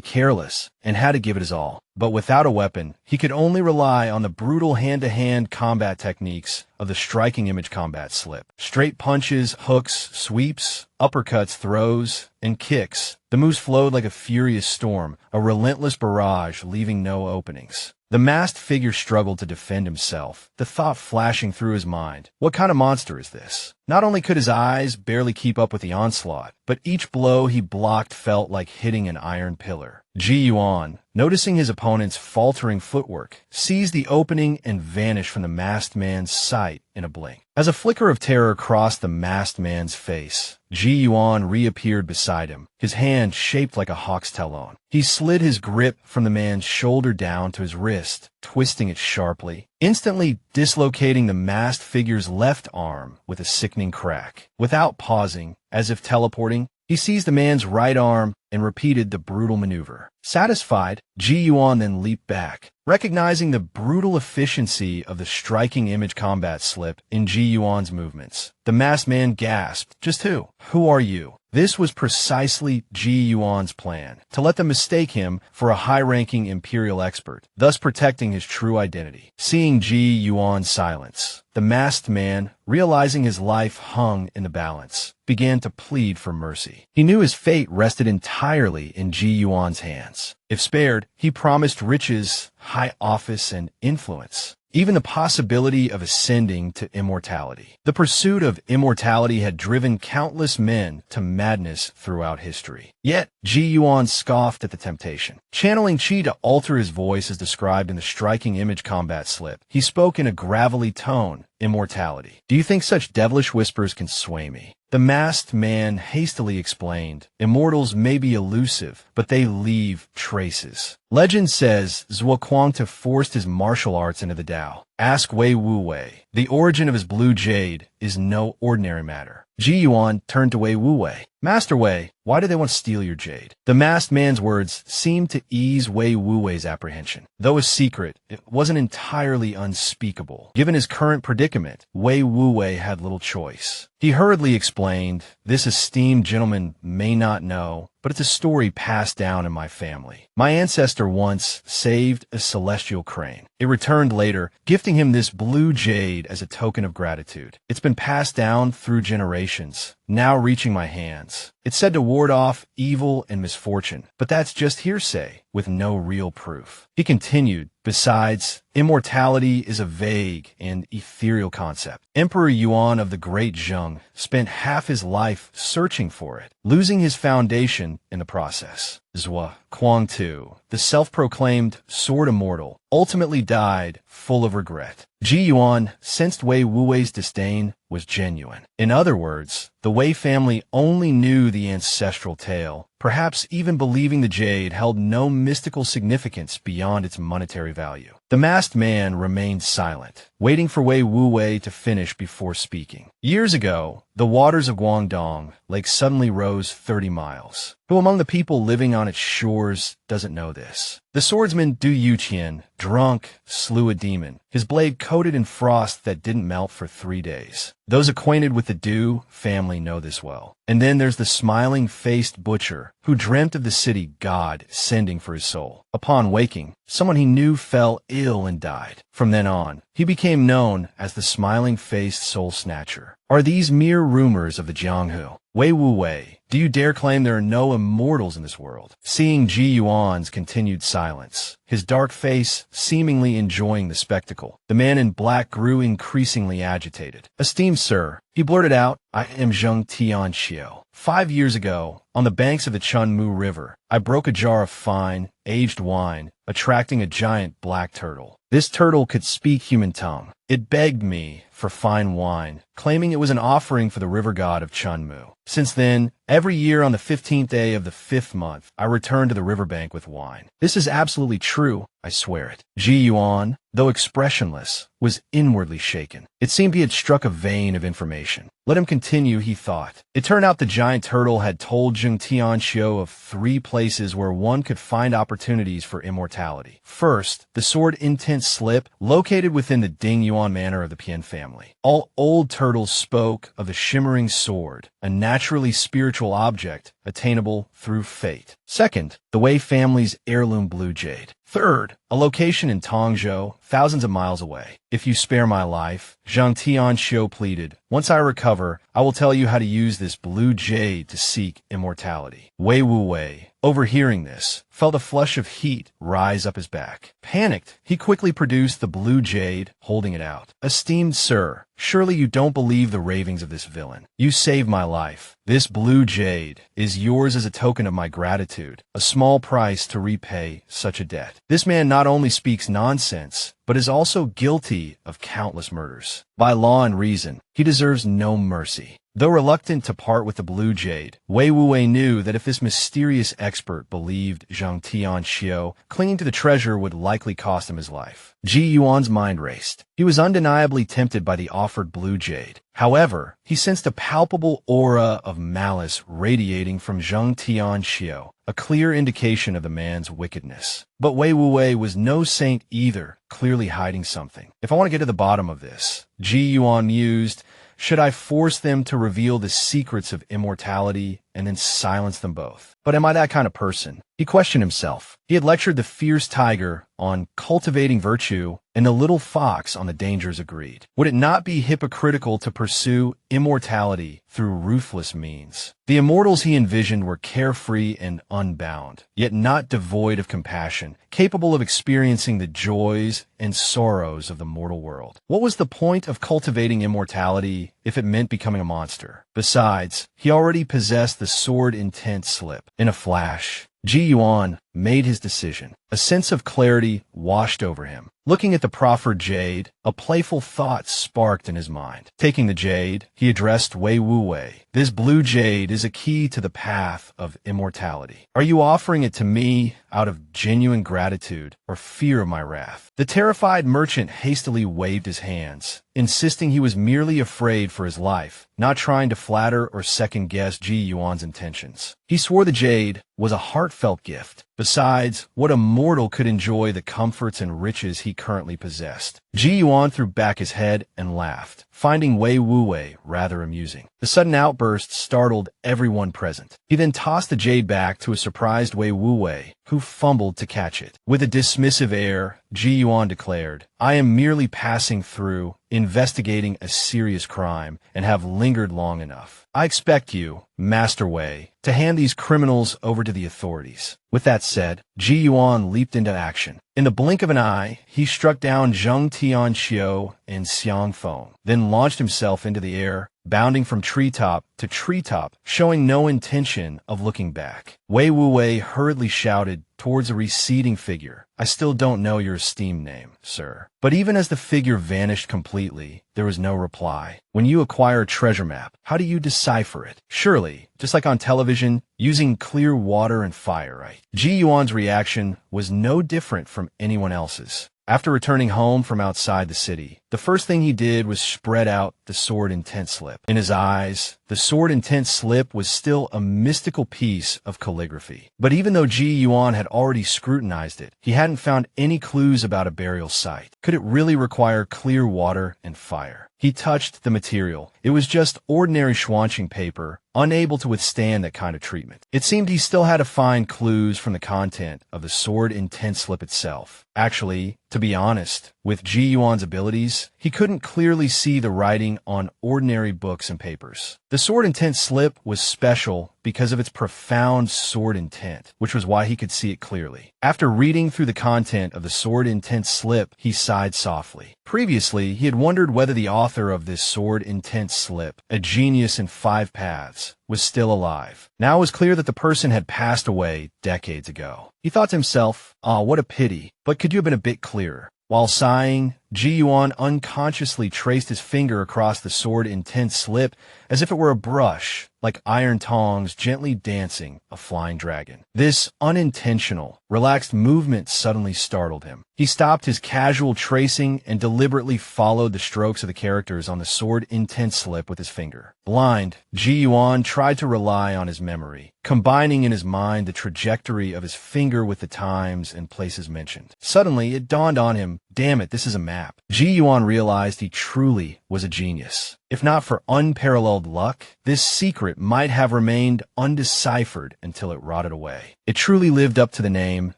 [SPEAKER 1] careless and had to give it his all. But without a weapon, he could only rely on the brutal hand-to-hand combat techniques of the striking image combat slip. Straight punches, hooks, sweeps, uppercuts, throws, and kicks. The moves flowed like a furious storm, a relentless barrage leaving no openings. The masked figure struggled to defend himself, the thought flashing through his mind. What kind of monster is this? Not only could his eyes barely keep up with the onslaught, but each blow he blocked felt like hitting an iron pillar. Ji Yuan, noticing his opponent's faltering footwork, seized the opening and vanished from the masked man's sight in a blink. As a flicker of terror crossed the masked man's face, Ji Yuan reappeared beside him, his hand shaped like a hawk's talon. He slid his grip from the man's shoulder down to his wrist, twisting it sharply, instantly dislocating the masked figure's left arm with a sickening crack. Without pausing, as if teleporting, he seized the man's right arm and repeated the brutal maneuver. Satisfied, Ji Yuan then leaped back, recognizing the brutal efficiency of the striking image combat slip in Ji Yuan's movements. The masked man gasped, "Just who? Who are you?" This was precisely Ji Yuan's plan, to let them mistake him for a high-ranking imperial expert, thus protecting his true identity. Seeing Ji Yuan's silence, the masked man, realizing his life hung in the balance, began to plead for mercy. He knew his fate rested entirely in Ji Yuan's hands. If spared, he promised riches, high office, and influence. Even the possibility of ascending to immortality. The pursuit of immortality had driven countless men to madness throughout history. Yet, Ji Yuan scoffed at the temptation. Channeling Qi to alter his voice as described in the striking image combat slip, he spoke in a gravelly tone, "Immortality. Do you think such devilish whispers can sway me?" The masked man hastily explained, "Immortals may be elusive, but they leave traces." Legend says Zhuo Kuangta forced his martial arts into the Tao. Ask Wei Wu Wei. The origin of his blue jade is no ordinary matter. Ji Yuan turned to Wei Wu Wei. "Master Wei, why do they want to steal your jade?" The masked man's words seemed to ease Wei Wu Wei's apprehension. Though a secret, it wasn't entirely unspeakable. Given his current predicament, Wei Wu Wei had little choice. He hurriedly explained, "This esteemed gentleman may not know, but it's a story passed down in my family. My ancestor once saved a celestial crane. It returned later, gifting him this blue jade as a token of gratitude. It's been passed down through generations, now reaching my hands. It's said to ward off evil and misfortune, but that's just hearsay, with no real proof." He continued, "Besides, immortality is a vague and ethereal concept. Emperor Yuan of the Great Zheng spent half his life searching for it, losing his foundation in the process. Zhuo Kuangtu, the self-proclaimed Sword Immortal, ultimately died full of regret." Ji Yuan sensed Wei Wu Wei's disdain was genuine. In other words, the Wei family only knew the ancestral tale, perhaps even believing the jade held no mystical significance beyond its monetary value. The masked man remained silent, waiting for Wei Wu Wei to finish before speaking. Years ago, the waters of Guangdong Lake suddenly rose 30 miles. Who among the people living on its shores doesn't know this? The swordsman Du Yuqian, drunk, slew a demon, his blade coated in frost that didn't melt for 3 days. Those acquainted with the Du family know this well. And then there's the smiling-faced butcher who dreamt of the city God sending for his soul. Upon waking, someone he knew fell ill and died. From then on, he became known as the smiling-faced soul snatcher. Are these mere rumors of the Jianghu? Wei Wu Wei, do you dare claim there are no immortals in this world? Seeing Ji Yuan's continued silence, his dark face seemingly enjoying the spectacle, the man in black grew increasingly agitated. "Esteemed sir," he blurted out, "I am Zheng Tianxiu. 5 years ago, on the banks of the Chunmu River, I broke a jar of fine, aged wine, attracting a giant black turtle. This turtle could speak human tongue. It begged me for fine wine, claiming it was an offering for the river god of Chunmu. Since then, every year on the 15th day of the 5th month, I return to the riverbank with wine. This is absolutely true, I swear it." Ji Yuan, though expressionless, was inwardly shaken. It seemed he had struck a vein of information. Let him continue, he thought. It turned out the giant turtle had told Zheng Tianxiu of 3 places where one could find opportunities for immortality. First, the sword intent slip located within the Ding Yuan manor of the Pian family. All old turtles spoke of the shimmering sword, a naturally spiritual object attainable through fate. Second, the Wei family's heirloom blue jade. Third, a location in Tongzhou, thousands of miles away. "If you spare my life," Zhang Tianxiu pleaded, "once I recover, I will tell you how to use this blue jade to seek immortality." Wei Wu Wei, overhearing this, felt a flush of heat rise up his back. Panicked, he quickly produced the blue jade, holding it out. "Esteemed sir, Surely you don't believe the ravings of this villain. You saved my life. This blue jade is yours as a token of my gratitude, a small price to repay such a debt. This man not only speaks nonsense, but is also guilty of countless murders. By law and reason, he deserves no mercy. Though reluctant to part with the blue jade, Wei Wuwei knew that if this mysterious expert believed Zhang Tianxiu, clinging to the treasure would likely cost him his life. Ji Yuan's mind raced. He was undeniably tempted by the offered blue jade. However, he sensed a palpable aura of malice radiating from Zhang Tianxiu, a clear indication of the man's wickedness. But Wei Wuwei was no saint either, clearly hiding something. If I want to get to the bottom of this, Ji Yuan mused, should I force them to reveal the secrets of immortality and then silence them both? But am I that kind of person? He questioned himself. He had lectured the fierce tiger on cultivating virtue and the little fox on the dangers of greed. Would it not be hypocritical to pursue immortality through ruthless means? The immortals he envisioned were carefree and unbound, yet not devoid of compassion, capable of experiencing the joys and sorrows of the mortal world. What was the point of cultivating immortality if it meant becoming a monster? Besides, he already possessed the sword intent slip. In a flash, Ji Yuan made his decision. A sense of clarity washed over him. Looking at the proffered jade, a playful thought sparked in his mind. Taking the jade, he addressed Wei Wuwei. This blue jade is a key to the path of immortality. Are you offering it to me out of genuine gratitude or fear of my wrath? The terrified merchant hastily waved his hands, insisting he was merely afraid for his life, not trying to flatter or second-guess Ji Yuan's intentions. He swore the jade was a heartfelt gift. Besides, what a mortal could enjoy the comforts and riches he currently possessed? Ji Yuan threw back his head and laughed, finding Wei Wuwei rather amusing. The sudden outburst startled everyone present. He then tossed the jade back to a surprised Wei Wuwei, who fumbled to catch it. With a dismissive air, Ji Yuan declared, I am merely passing through, investigating a serious crime, and have lingered long enough. I expect you, Master Wei, to hand these criminals over to the authorities. With that said, Ji Yuan leaped into action. In the blink of an eye, he struck down Zhang Tianxiu and Xiang Feng, then launched himself into the air, bounding from treetop to treetop, showing no intention of looking back. Wei Wuwei hurriedly shouted towards a receding figure, I still don't know your esteemed name, sir. But even as the figure vanished completely, there was no reply. When you acquire a treasure map, how do you decipher it? Surely, just like on television, using clear water and fire, right? Ji Yuan's reaction was no different from anyone else's. After returning home from outside the city, the first thing he did was spread out the sword intent slip. In his eyes, the sword intent slip was still a mystical piece of calligraphy. But even though Ji Yuan had already scrutinized it, he hadn't found any clues about a burial site. Could it really require clear water and fire? He touched the material. It was just ordinary Xuanqing paper, unable to withstand that kind of treatment. It seemed he still had to find clues from the content of the sword intent slip itself. Actually, to be honest, with Ji Yuan's abilities, he couldn't clearly see the writing on ordinary books and papers. The sword intent slip was special because of its profound sword intent, which was why he could see it clearly. After reading through the content of the sword intent slip, he sighed softly. Previously, he had wondered whether the author of this sword intent slip, a genius in 5 paths, was still alive. Now it was clear that the person had passed away decades ago. He thought to himself, what a pity, but could you have been a bit clearer? While sighing, Ji Yuan unconsciously traced his finger across the sword intent slip as if it were a brush, like iron tongs gently dancing a flying dragon. This unintentional, relaxed movement suddenly startled him. He stopped his casual tracing and deliberately followed the strokes of the characters on the sword intent slip with his finger. Blind, Ji Yuan tried to rely on his memory, combining in his mind the trajectory of his finger with the times and places mentioned. Suddenly, it dawned on him, damn it, this is a map. Ji Yuan realized he truly was a genius. If not for unparalleled luck, this secret might have remained undeciphered until it rotted away. It truly lived up to the name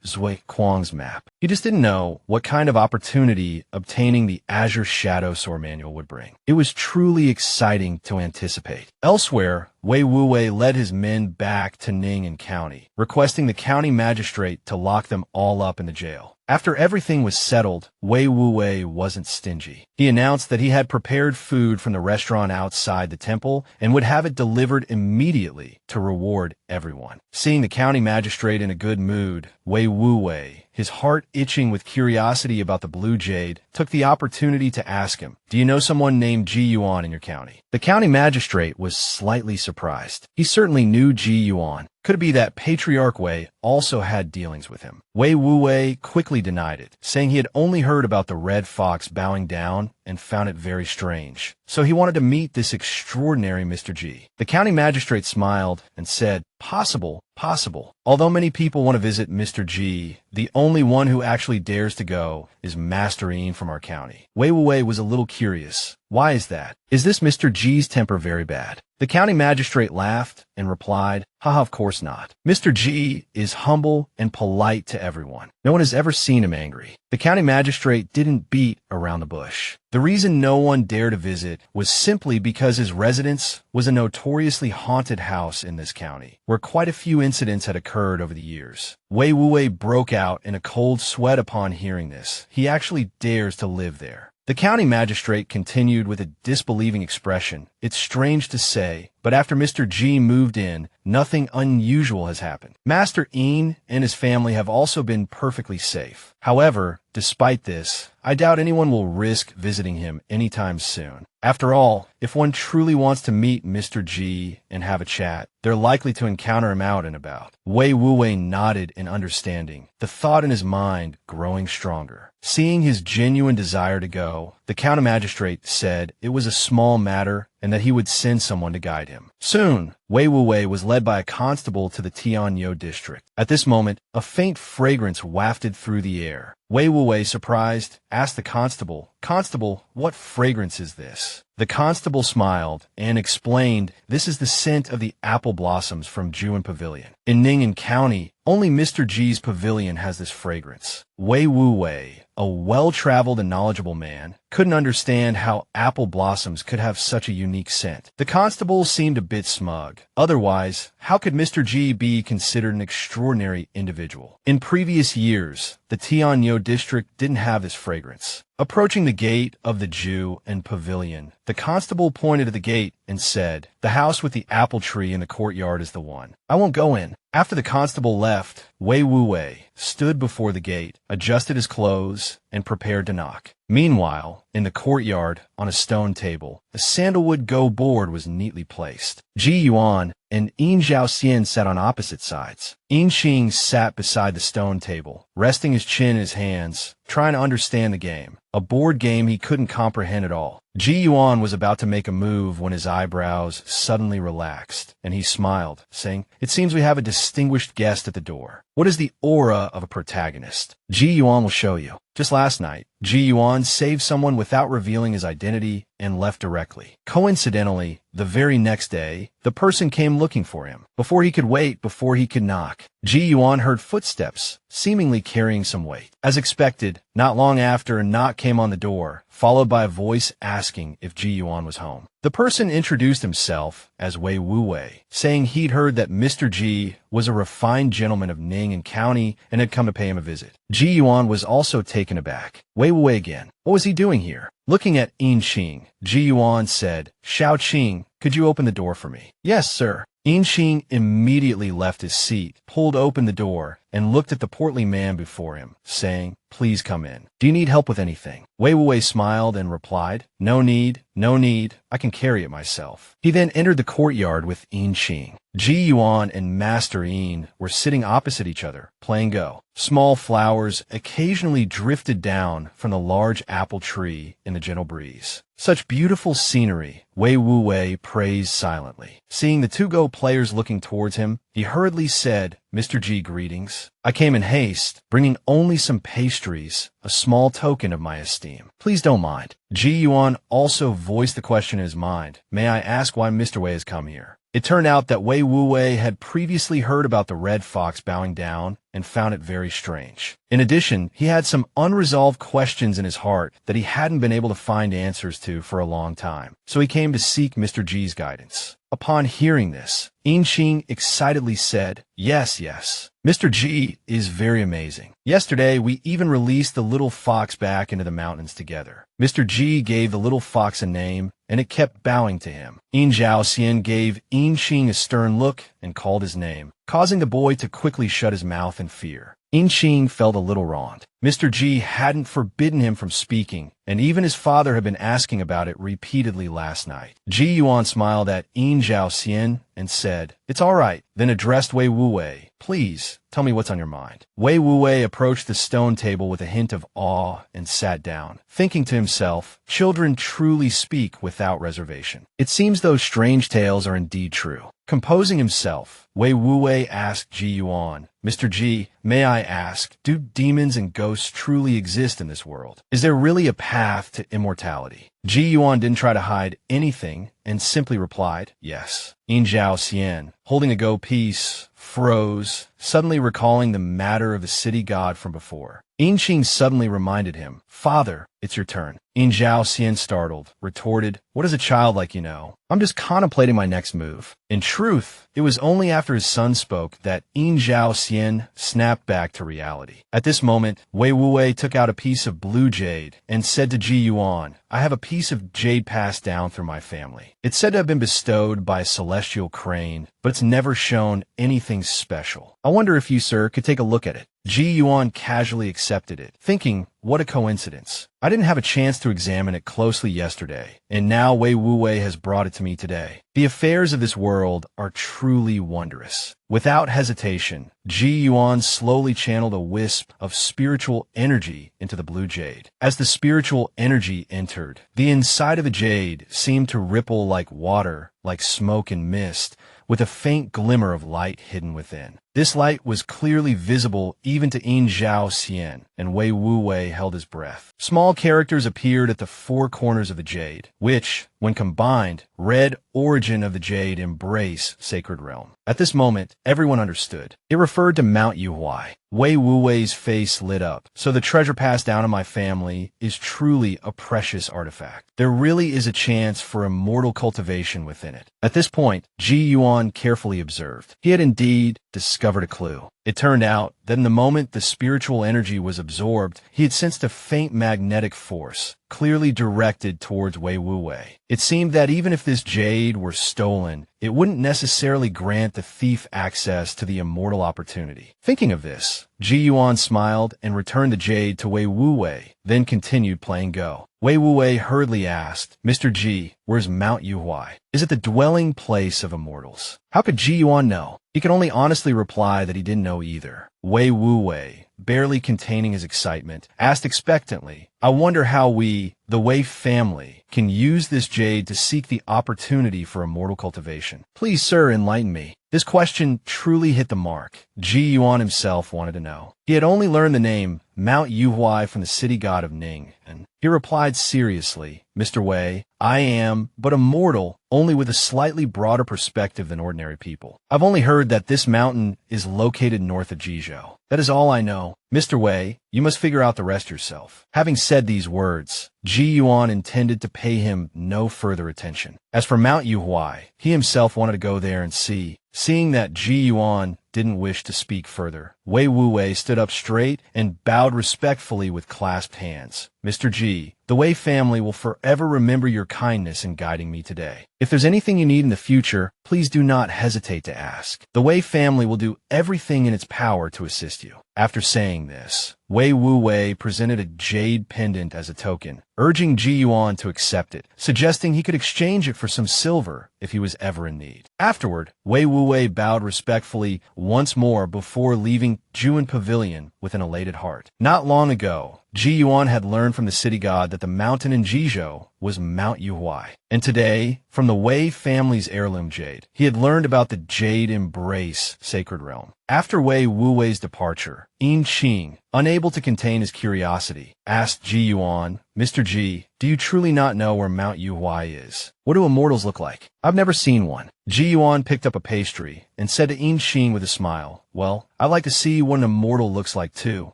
[SPEAKER 1] Zui Kuang's map. He just didn't know what kind of opportunity obtaining the Azure Shadow Sword Manual would bring. It was truly exciting to anticipate. Elsewhere, Wei Wuwei led his men back to Ning'an County, requesting the county magistrate to lock them all up in the jail. After everything was settled, Wei Wuwei wasn't stingy. He announced that he had prepared food from the restaurant outside the temple and would have it delivered immediately to reward everyone. Seeing the county magistrate in a good mood, Wei Wuwei, his heart itching with curiosity about the blue jade, took the opportunity to ask him, "Do you know someone named Ji Yuan in your county?" The county magistrate was slightly surprised. He certainly knew Ji Yuan. Could it be that Patriarch Wei also had dealings with him? Wei Wuwei quickly denied it, saying he had only heard about the red fox bowing down and found it very strange. So he wanted to meet this extraordinary Mr. Ji. The county magistrate smiled and said, "Possible, possible. Although many people want to visit Mr. Ji, the only one who actually dares to go is Master Yin from our county." Wei Wuwei was a little curious. Why is that? Is this Mr. Ji's temper very bad? The county magistrate laughed and replied, "Haha, of course not. Mr. Ji is humble and polite to everyone. No one has ever seen him angry." The county magistrate didn't beat around the bush. The reason no one dared to visit was simply because his residence was a notoriously haunted house in this county, where quite a few incidents had occurred over the years. Wei Wuwei broke out in a cold sweat upon hearing this. He actually dares to live there. The county magistrate continued with a disbelieving expression. "It's strange to say, but after Mr. Ji moved in, nothing unusual has happened. Master Yin and his family have also been perfectly safe. However, despite this, I doubt anyone will risk visiting him anytime soon. After all, if one truly wants to meet Mr. Ji and have a chat, they're likely to encounter him out and about." Wei Wuwei nodded in understanding, the thought in his mind growing stronger. Seeing his genuine desire to go, the county magistrate said it was a small matter and that he would send someone to guide him. Soon, Wei Wuwei was led by a constable to the Tianyo district. At this moment, a faint fragrance wafted through the air. Wei Wuwei, surprised, asked the constable, "Constable, what fragrance is this?" The constable smiled and explained, "This is the scent of the apple blossoms from Juin Pavilion. In Ning'an County, only Mr. Ji's pavilion has this fragrance." Wei Wuwei, a well-traveled and knowledgeable man, couldn't understand how apple blossoms could have such a unique scent. The constable seemed a bit smug. Otherwise, how could Mr. Ji be considered an extraordinary individual? In previous years, the Tianyo district didn't have this fragrance. Approaching the gate of the Ju and Pavilion, the constable pointed to the gate and said, "The house with the apple tree in the courtyard is the one. I won't go in." After the constable left, Wei Wuwei stood before the gate, adjusted his clothes, and prepared to knock. Meanwhile, in the courtyard, on a stone table, a sandalwood go board was neatly placed. Ji Yuan and Yin Zhaoxian sat on opposite sides. Yin Xing sat beside the stone table, resting his chin in his hands, trying to understand the game, a board game he couldn't comprehend at all. Ji Yuan was about to make a move when his eyebrows suddenly relaxed, and he smiled, saying, "It seems we have a distinguished guest at the door. What is the aura of a protagonist?" Ji Yuan will show you. Just last night, Ji Yuan saved someone without revealing his identity and left directly. Coincidentally, the very next day, the person came looking for him. Before he could wait, before he could knock, Ji Yuan heard footsteps, seemingly carrying some weight. As expected, not long after, a knock came on the door, followed by a voice asking if Ji Yuan was home. The person introduced himself as Wei Wuwei, saying he'd heard that Mr. Ji was a refined gentleman of Ning'an County and had come to pay him a visit. Ji Yuan was also taken aback. Wei Wuwei again. What was he doing here? Looking at Yin Xing, Ji Yuan said, "Xiao Qing, could you open the door for me?" "Yes, sir." Yin Xing immediately left his seat, pulled open the door, and looked at the portly man before him, saying, "Please come in. Do you need help with anything?" Wei Wuwei smiled and replied, "No need, no need. I can carry it myself." He then entered the courtyard with Yin Xing. Ji Yuan and Master Yin were sitting opposite each other, playing Go. Small flowers occasionally drifted down from the large apple tree in the gentle breeze. Such beautiful scenery, Wei Wuwei praised silently. Seeing the two Go players looking towards him, he hurriedly said, "Mr. Ji, greetings. I came in haste, bringing only some pastries, a small token of my esteem. Please don't mind." Ji Yuan also voiced the question in his mind, "May I ask why Mr. Wei has come here?" It turned out that Wei Wuwei had previously heard about the red fox bowing down and found it very strange. In addition, he had some unresolved questions in his heart that he hadn't been able to find answers to for a long time, so he came to seek Mr. G's guidance. Upon hearing this, Inqing excitedly said, "Yes, yes. Mr. G is very amazing. Yesterday, we even released the little fox back into the mountains together." Mr. G gave the little fox a name, and it kept bowing to him. Yin Xian gave Inqing a stern look and called his name, causing the boy to quickly shut his mouth in fear. Inqing felt a little wronged. Mr. G hadn't forbidden him from speaking, and even his father had been asking about it repeatedly last night. Ji Yuan smiled at Yin Xian and said, "It's all right," then addressed Wei Wuwei. "Please, tell me what's on your mind." Wei Wuwei approached the stone table with a hint of awe and sat down, thinking to himself, children truly speak without reservation. It seems those strange tales are indeed true. Composing himself, Wei Wuwei asked Ji Yuan, "Mr. Ji, may I ask, do demons and ghosts truly exist in this world? Is there really a path to immortality?" Ji Yuan didn't try to hide anything and simply replied, "Yes." Yin Xian, holding a go piece, froze, suddenly recalling the matter of the city god from before. Inqing suddenly reminded him, "Father, it's your turn." Yin Xian, startled, retorted, "What does a child like you know? I'm just contemplating my next move." In truth, it was only after his son spoke that Yin Xian snapped back to reality. At this moment, Wei Wuwei took out a piece of blue jade and said to Ji Yuan, "I have a piece of jade passed down through my family. It's said to have been bestowed by a celestial crane, but it's never shown anything special. I wonder if you, sir, could take a look at it." Ji Yuan casually accepted it, thinking, what a coincidence. I didn't have a chance to examine it closely yesterday, and now Wei Wuwei has brought it to me today. The affairs of this world are truly wondrous. Without hesitation, Ji Yuan slowly channeled a wisp of spiritual energy into the blue jade. As the spiritual energy entered, the inside of the jade seemed to ripple like water, like smoke and mist, with a faint glimmer of light hidden within. This light was clearly visible even to Yin Xian, and Wei Wuwei held his breath. Small characters appeared at the four corners of the jade, which, when combined, read "Origin of the Jade Embrace Sacred Realm." At this moment, everyone understood. It referred to Mount Yuhuai. Wei Wuwei's face lit up. "So the treasure passed down in my family is truly a precious artifact. There really is a chance for immortal cultivation within it." At this point, Ji Yuan carefully observed. He had indeed discovered a clue. It turned out that in the moment the spiritual energy was absorbed, he had sensed a faint magnetic force, clearly directed towards Wei Wuwei. It seemed that even if this jade were stolen, it wouldn't necessarily grant the thief access to the immortal opportunity. Thinking of this, Ji Yuan smiled and returned the jade to Wei Wuwei, then continued playing Go. Wei Wuwei hurriedly asked, "Mr. Ji, where's Mount Yuhuai? Is it the dwelling place of immortals?" How could Ji Yuan know? He could only honestly reply that he didn't know either. Wei Wuwei, barely containing his excitement, asked expectantly, "I wonder how we, the Wei family, can use this jade to seek the opportunity for immortal cultivation. Please, sir, enlighten me." This question truly hit the mark. Ji Yuan himself wanted to know. He had only learned the name Mount Yuhuai from the city god of Ning, and he replied seriously, "Mr. Wei, I am but a mortal, only with a slightly broader perspective than ordinary people. I've only heard that this mountain is located north of Jizhou. That is all I know. Mr. Wei, you must figure out the rest yourself." Having said these words, Ji Yuan intended to pay him no further attention. As for Mount Yuhuai, he himself wanted to go there and see. Seeing that Ji Yuan didn't wish to speak further, Wei Wuwei stood up straight and bowed respectfully with clasped hands. "Mr. Ji, the Wei family will forever remember your kindness in guiding me today. If there's anything you need in the future, please do not hesitate to ask. The Wei family will do everything in its power to assist you." After saying this, Wei Wuwei presented a jade pendant as a token, urging Ji Yuan to accept it, suggesting he could exchange it for some silver if he was ever in need. Afterward, Wei Wuwei bowed respectfully once more before leaving Juan Pavilion with an elated heart. Not long ago, Ji Yuan had learned from the city god that the mountain in Jizhou was Mount Yuhuai. And today, from the Wei family's heirloom jade, he had learned about the Jade Embrace Sacred Realm. After Wei Wuwei's departure, Inqing, unable to contain his curiosity, asked Ji Yuan, Mr. G, do you truly not know where Mount Yuhai is? What do immortals look like? I've never seen one. Ji Yuan picked up a pastry and said to In Xing with a smile, well, I'd like to see what an immortal looks like too.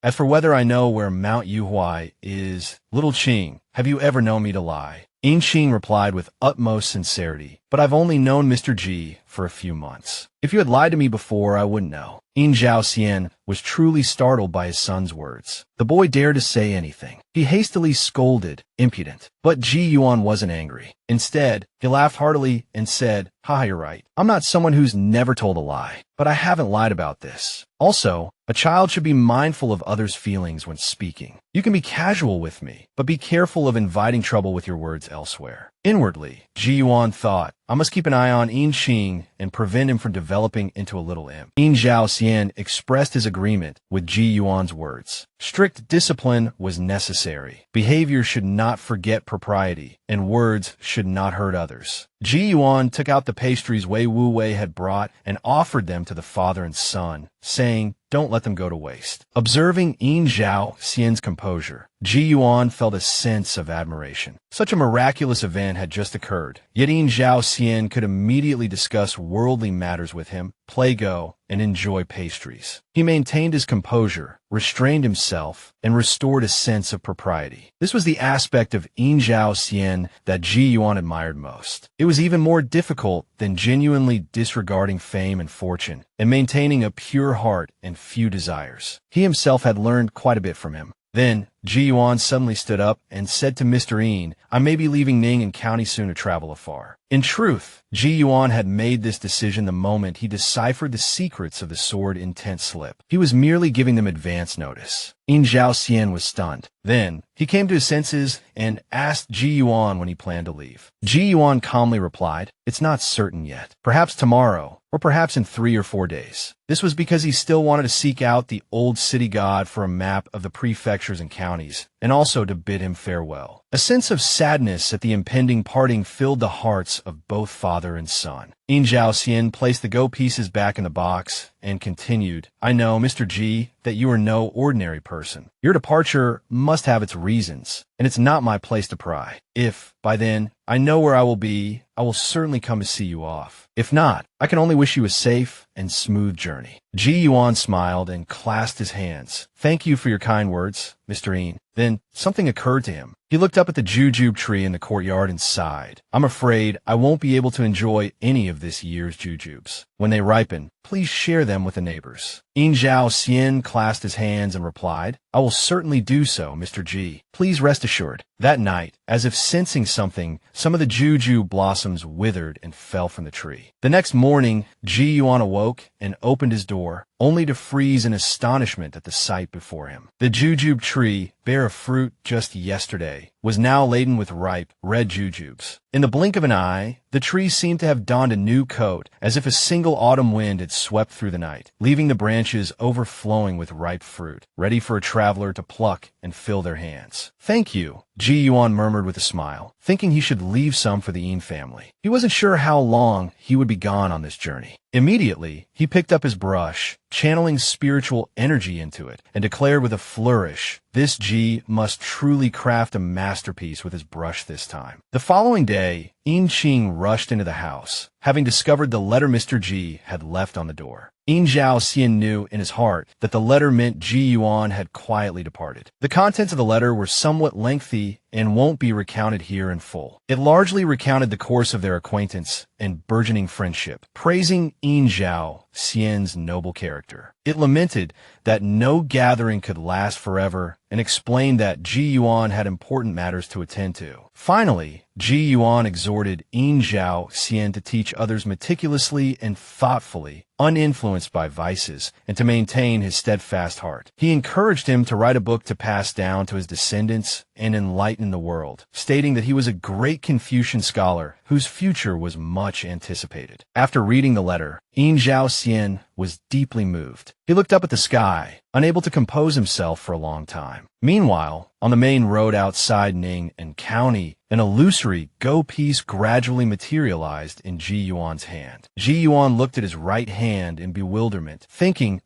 [SPEAKER 1] As for whether I know where Mount Yuhai is, little Qing, have you ever known me to lie? In Xing replied with utmost sincerity, but I've only known Mr. G for a few months. If you had lied to me before, I wouldn't know. In Zhao Xian was truly startled by his son's words. The boy dared to say anything. He hastily scolded, impudent. But Ji Yuan wasn't angry. Instead, he laughed heartily and said, "Ha, you're right. I'm not someone who's never told a lie, but I haven't lied about this. Also, a child should be mindful of others' feelings when speaking. You can be casual with me, but be careful of inviting trouble with your words elsewhere." Inwardly, Ji Yuan thought, I must keep an eye on In Xing and prevent him from developing into a little imp. In Zhao Xian expressed his agreement with Ji Yuan's words. Strict discipline was necessary. Behavior should not forget propriety, and words should not hurt others. Ji Yuan took out the pastries Wei Wu Wei had brought and offered them to the father and son, saying, "Don't let them go to waste." Observing In Zhao Xian's composure, Ji Yuan felt a sense of admiration. Such a miraculous event had just occurred, yet In Zhao Xian could immediately discuss worldly matters with him, play Go, and enjoy pastries. He maintained his composure, restrained himself, and restored a sense of propriety. This was the aspect of In Zhao Xian that Ji Yuan admired most. It was even more difficult than genuinely disregarding fame and fortune, and maintaining a pure heart and few desires. He himself had learned quite a bit from him. Then, Ji Yuan suddenly stood up and said to Mr. Yin, I may be leaving Ning and County soon to travel afar. In truth, Ji Yuan had made this decision the moment he deciphered the secrets of the sword intent slip. He was merely giving them advance notice. In Zhao Xian was stunned. Then, he came to his senses and asked Ji Yuan when he planned to leave. Ji Yuan calmly replied, it's not certain yet. Perhaps tomorrow, or perhaps in 3 or 4 days. This was because he still wanted to seek out the old city god for a map of the prefectures and counties, and also to bid him farewell. A sense of sadness at the impending parting filled the hearts of both father and son. In Zhao Xian placed the Go pieces back in the box and continued, I know, Mr. G, that you are no ordinary person. Your departure must have its reasons, and it's not my place to pry. If, by then, I know where I will be, I will certainly come to see you off. If not, I can only wish you a safe and smooth journey. Ji Yuan smiled and clasped his hands. Thank you for your kind words, Mr. Yin. Then something occurred to him. He looked up at the jujube tree in the courtyard and sighed. I'm afraid I won't be able to enjoy any of this year's jujubes. When they ripen, please share them with the neighbors. In Zhao Xian clasped his hands and replied, I will certainly do so, Mr. G. Please rest assured. That night, as if sensing something, some of the jujube blossoms withered and fell from the tree. The next morning, Ji Yuan awoke and opened his door, only to freeze in astonishment at the sight before him. The jujube tree, bare of fruit just yesterday, was now laden with ripe, red jujubes. In the blink of an eye, the tree seemed to have donned a new coat, as if a single autumn wind had swept through the night, leaving the branches overflowing with ripe fruit, ready for a traveler to pluck and fill their hands. Thank you, Ji Yuan murmured with a smile, thinking he should leave some for the Yin family. He wasn't sure how long he would be gone on this journey. Immediately, he picked up his brush, channeling spiritual energy into it, and declared with a flourish, this Ji must truly craft a masterpiece with his brush this time. The following day, In Xing rushed into the house, having discovered the letter Mr. Ji had left on the door. In Zhao Xian knew in his heart that the letter meant Ji Yuan had quietly departed. The contents of the letter were somewhat lengthy and won't be recounted here in full. It largely recounted the course of their acquaintance and burgeoning friendship, praising In Zhao Xian's noble character. It lamented that no gathering could last forever and explained that Ji Yuan had important matters to attend to. Finally, Ji Yuan exhorted In Zhao Xian to teach others meticulously and thoughtfully, uninfluenced by vices, and to maintain his steadfast heart. He encouraged him to write a book to pass down to his descendants and enlighten the world, stating that he was a great Confucian scholar whose future was much anticipated. After reading the letter, In Zhao Xian was deeply moved. He looked up at the sky, unable to compose himself for a long time. Meanwhile, on the main road outside Ning and County, an illusory Go piece gradually materialized in Ji Yuan's hand. Ji Yuan looked at his right hand in bewilderment, thinking,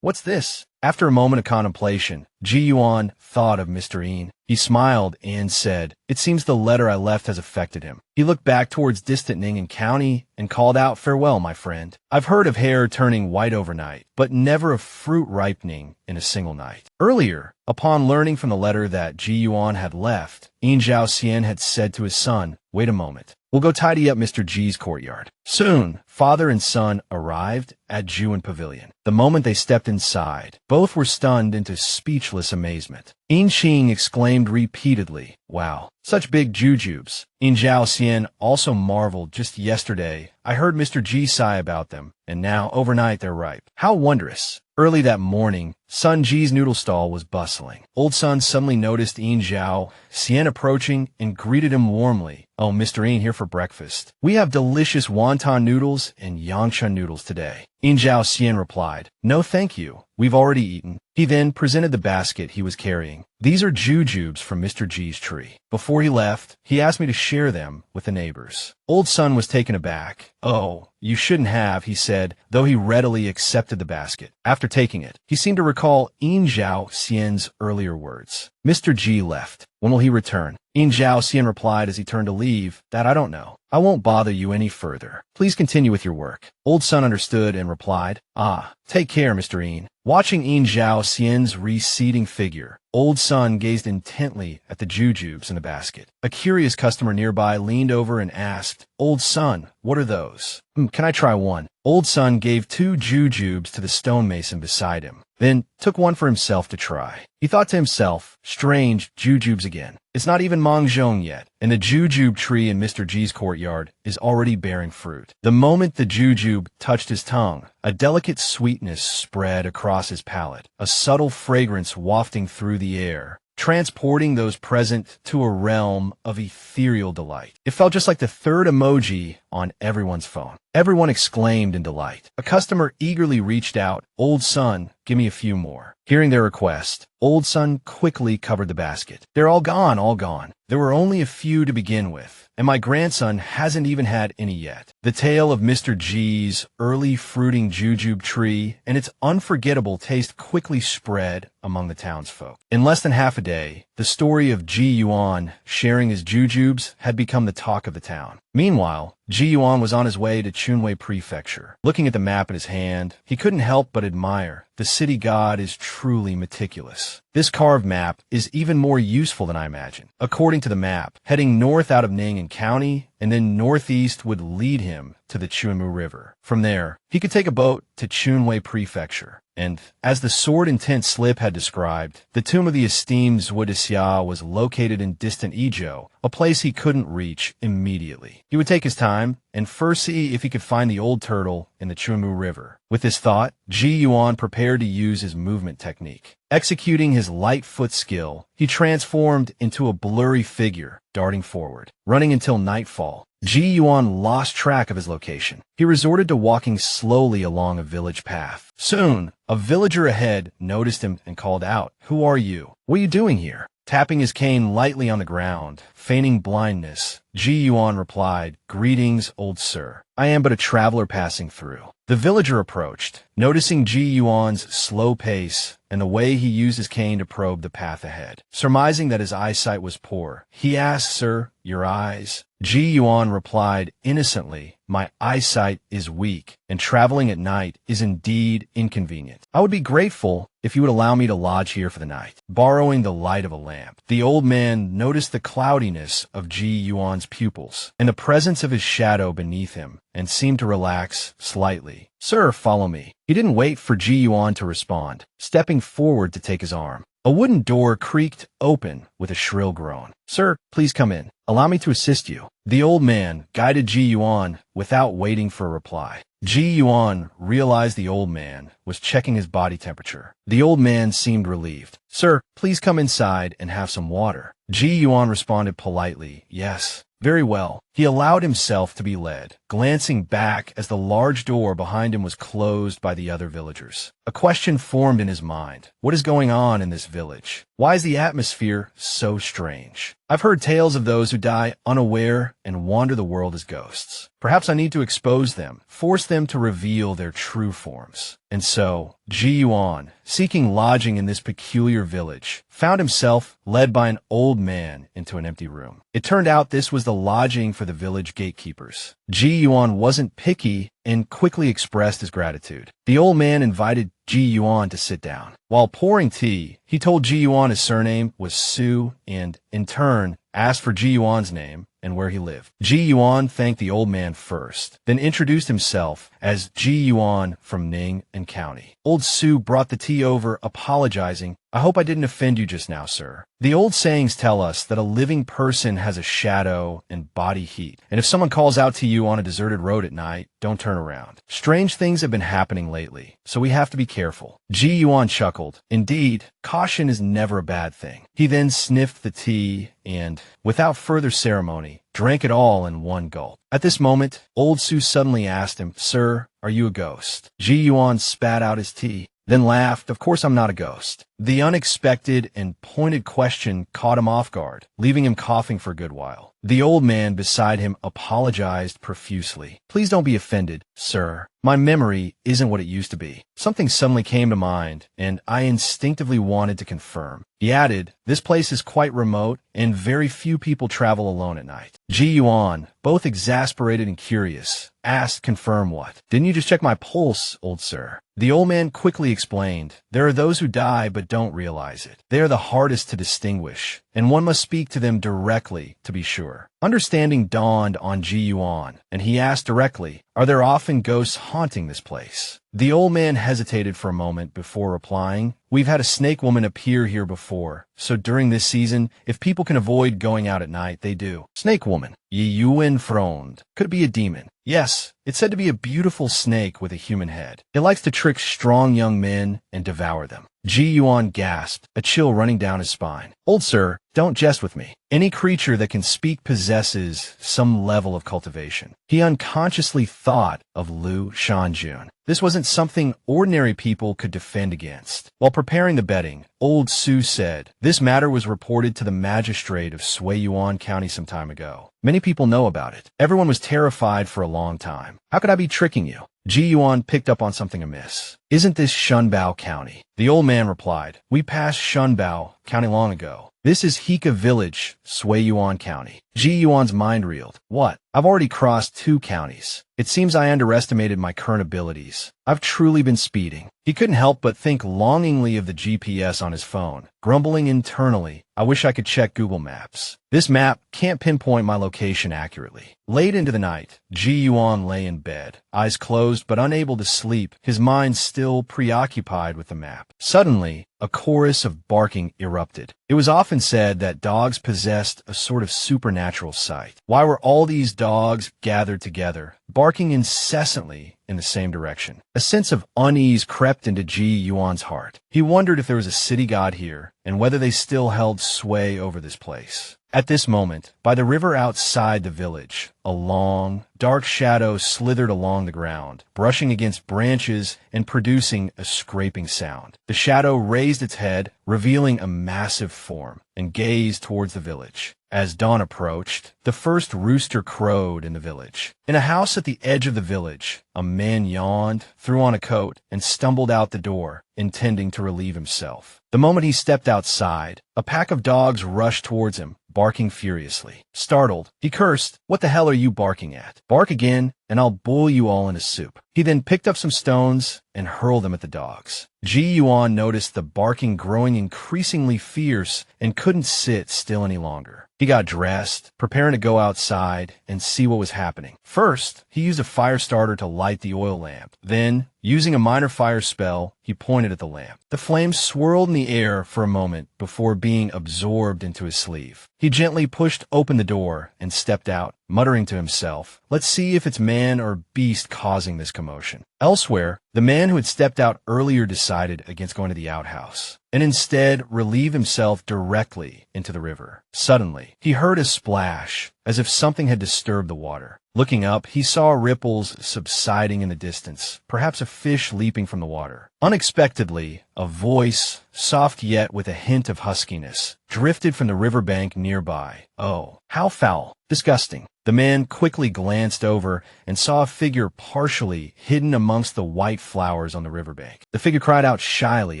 [SPEAKER 1] what's this? After a moment of contemplation, Ji Yuan thought of Mr. Yin. He smiled and said, "It seems the letter I left has affected him." He looked back towards distant Ning'an County and called out, "Farewell, my friend. I've heard of hair turning white overnight, but never of fruit ripening in a single night." Earlier, upon learning from the letter that Ji Yuan had left, Yin Zhao Xian had said to his son, "Wait a moment. We'll go tidy up Mr. G's courtyard." Soon, father and son arrived at Juan Pavilion. The moment they stepped inside, both were stunned into speechless amazement. Yin Qing exclaimed repeatedly, "Wow, such big jujubes." Yin Zhao Xian also marveled. "Just yesterday, I heard Mr. G sigh about them, and now overnight they're ripe. How wondrous." Early that morning, Sun Ji's noodle stall was bustling. Old Sun suddenly noticed Yin Zhao Xian approaching and greeted him warmly. "Oh, Mr. Yin here for breakfast. We have delicious wonton noodles and yangshan noodles today." Yin Zhao Xian replied, "No thank you. We've already eaten." He then presented the basket he was carrying. "These are jujubes from Mr. G's tree. Before he left, he asked me to share them with the neighbors." Old Sun was taken aback. "Oh, you shouldn't have," he said, though he readily accepted the basket. After taking it, he seemed to recall Yin Zhao Xian's earlier words. "Mr. G left. When will he return?" Yin Zhao Xian replied as he turned to leave, "That I don't know. I won't bother you any further. Please continue with your work." Old Sun understood and replied, "Ah, take care, Mr. Yin." Watching Yin Zhao Xian's receding figure, Old Sun gazed intently at the jujubes in the basket. A curious customer nearby leaned over and asked, "Old Sun, what are those?" Can I try one?" Old Sun gave 2 jujubes to the stonemason beside him, then took one for himself to try. He thought to himself, "Strange, jujubes again. It's not even Mangzhong yet, and the jujube tree in Mr. G's courtyard is already bearing fruit." The moment the jujube touched his tongue, a delicate sweetness spread across his palate, a subtle fragrance wafting through the air, transporting those present to a realm of ethereal delight. It felt just like the third emoji on everyone's phone. Everyone exclaimed in delight. A customer eagerly reached out, "Old Sun, give me a few more." Hearing their request, Old Sun quickly covered the basket. "They're all gone, all gone. There were only a few to begin with, and my grandson hasn't even had any yet." The tale of Mr. G's early fruiting jujube tree and its unforgettable taste quickly spread among the townsfolk. In less than half a day, the story of Ji Yuan sharing his jujubes had become the talk of the town. Meanwhile, Ji Yuan was on his way to Chunwei Prefecture. Looking at the map in his hand, he couldn't help but admire. The city god is truly meticulous. This carved map is even more useful than I imagined. According to the map, heading north out of Ning'an County and then northeast would lead him to the Chuanmu River. From there, he could take a boat to Chunwei Prefecture. And, as the sword intent slip had described, the tomb of the esteemed Zhuodixia was located in distant Izhou, a place he couldn't reach immediately. He would take his time and first see if he could find the old turtle in the Chuanmu River. With this thought, Ji Yuan prepared to use his movement technique. Executing his light foot skill, he transformed into a blurry figure, darting forward. Running until nightfall, Ji Yuan lost track of his location. He resorted to walking slowly along a village path. Soon, a villager ahead noticed him and called out, "Who are you? What are you doing here?" Tapping his cane lightly on the ground, feigning blindness, Ji Yuan replied, "Greetings, old sir. I am but a traveler passing through." The villager approached, noticing Ji Yuan's slow pace and the way he used his cane to probe the path ahead. Surmising that his eyesight was poor, he asked, "Sir, your eyes?" Ji Yuan replied innocently, "My eyesight is weak, and traveling at night is indeed inconvenient. I would be grateful if you would allow me to lodge here for the night." Borrowing the light of a lamp, the old man noticed the cloudiness of Ji Yuan's pupils and the presence of his shadow beneath him, and seemed to relax slightly. "Sir, follow me." He didn't wait for Ji Yuan to respond, stepping forward to take his arm. A wooden door creaked open with a shrill groan. "Sir, please come in. Allow me to assist you." The old man guided Ji Yuan without waiting for a reply. Ji Yuan realized the old man was checking his body temperature. The old man seemed relieved. "Sir, please come inside and have some water." Ji Yuan responded politely, "Yes." "Very well." He allowed himself to be led, glancing back as the large door behind him was closed by the other villagers. A question formed in his mind. What is going on in this village? Why is the atmosphere so strange? I've heard tales of those who die unaware and wander the world as ghosts. Perhaps I need to expose them, force them to reveal their true forms. And so, Ji Yuan, seeking lodging in this peculiar village, found himself led by an old man into an empty room. It turned out this was the lodging for the village gatekeepers. Ji Yuan wasn't picky and quickly expressed his gratitude. The old man invited Ji Yuan to sit down. While pouring tea, he told Ji Yuan his surname was Su and, in turn, asked for Ji Yuan's name and where he lived. Ji Yuan thanked the old man first, then introduced himself as Ji Yuan from Ning and County. Old Su brought the tea over, apologizing. I hope I didn't offend you just now, sir. The old sayings tell us that a living person has a shadow and body heat, and if someone calls out to you on a deserted road at night, don't turn around. Strange things have been happening lately, so we have to be careful. Ji Yuan chuckled. Indeed, caution is never a bad thing. He then sniffed the tea and, without further ceremony, drank it all in one gulp. At this moment, old Su suddenly asked him, Sir, are you a ghost? Ji Yuan spat out his tea, then laughed. Of course I'm not a ghost. The unexpected and pointed question caught him off guard, leaving him coughing for a good while. The old man beside him apologized profusely. Please don't be offended, sir. My memory isn't what it used to be. Something suddenly came to mind, and I instinctively wanted to confirm. He added, this place is quite remote, and very few people travel alone at night. Ji Yuan, both exasperated and curious, asked, confirm what? Didn't you just check my pulse, old sir? The old man quickly explained, there are those who die but don't realize it. They are the hardest to distinguish, and one must speak to them directly to be sure. Understanding dawned on Ji Yuan, and he asked directly, are there often ghosts haunting this place? The old man hesitated for a moment before replying, we've had a snake woman appear here before, so during this season, if people can avoid going out at night, they do. Snake woman. Yi Yuan frowned. Could it be a demon? Yes, it's said to be a beautiful snake with a human head. It likes to trick strong young men and devour them. Ji Yuan gasped, a chill running down his spine. Old sir, don't jest with me. Any creature that can speak possesses some level of cultivation. He unconsciously thought of Liu Shanjun. This wasn't something ordinary people could defend against. While preparing the bedding, old Su said, this matter was reported to the magistrate of Suiyuan County some time ago. Many people know about it. Everyone was terrified for a long time. How could I be tricking you? Ji Yuan picked up on something amiss. Isn't this Shunbao County? The old man replied, we passed Shunbao County long ago. This is Hika Village, Suiyuan County. Ji Yuan's mind reeled. What? I've already crossed 2 counties. It seems I underestimated my current abilities. I've truly been speeding. He couldn't help but think longingly of the GPS on his phone, grumbling internally, I wish I could check Google Maps. This map can't pinpoint my location accurately. Late into the night, Ji Yuan lay in bed, eyes closed but unable to sleep, his mind still preoccupied with the map. Suddenly, a chorus of barking erupted. It was often said that dogs possessed a sort of supernatural sight. Why were all these dogs gathered together, barking incessantly in the same direction? A sense of unease crept into Ji Yuan's heart. He wondered if there was a city god here, and whether they still held sway over this place. At this moment, by the river outside the village, a long, dark shadow slithered along the ground, brushing against branches and producing a scraping sound. The shadow raised its head, revealing a massive form, and gazed towards the village. As dawn approached, the first rooster crowed in the village. In a house at the edge of the village, a man yawned, threw on a coat, and stumbled out the door, intending to relieve himself. The moment he stepped outside, a pack of dogs rushed towards him, barking furiously. Startled, he cursed, "What the hell are you barking at? Bark again, and I'll boil you all in a soup." He then picked up some stones and hurled them at the dogs. Ji Yuan noticed the barking growing increasingly fierce and couldn't sit still any longer. He got dressed, preparing to go outside and see what was happening. First, he used a fire starter to light the oil lamp. Then, using a minor fire spell, he pointed at the lamp. The flames swirled in the air for a moment before being absorbed into his sleeve. He gently pushed open the door and stepped out, muttering to himself, "Let's see if it's man or beast causing this commotion." Elsewhere, the man who had stepped out earlier decided against going to the outhouse, and instead relieve himself directly into the river. Suddenly, he heard a splash, as if something had disturbed the water. Looking up, he saw ripples subsiding in the distance, perhaps a fish leaping from the water. Unexpectedly, a voice, soft yet with a hint of huskiness, drifted from the riverbank nearby. "Oh, how foul! Disgusting!" The man quickly glanced over and saw a figure partially hidden amongst the white flowers on the riverbank. The figure cried out shyly,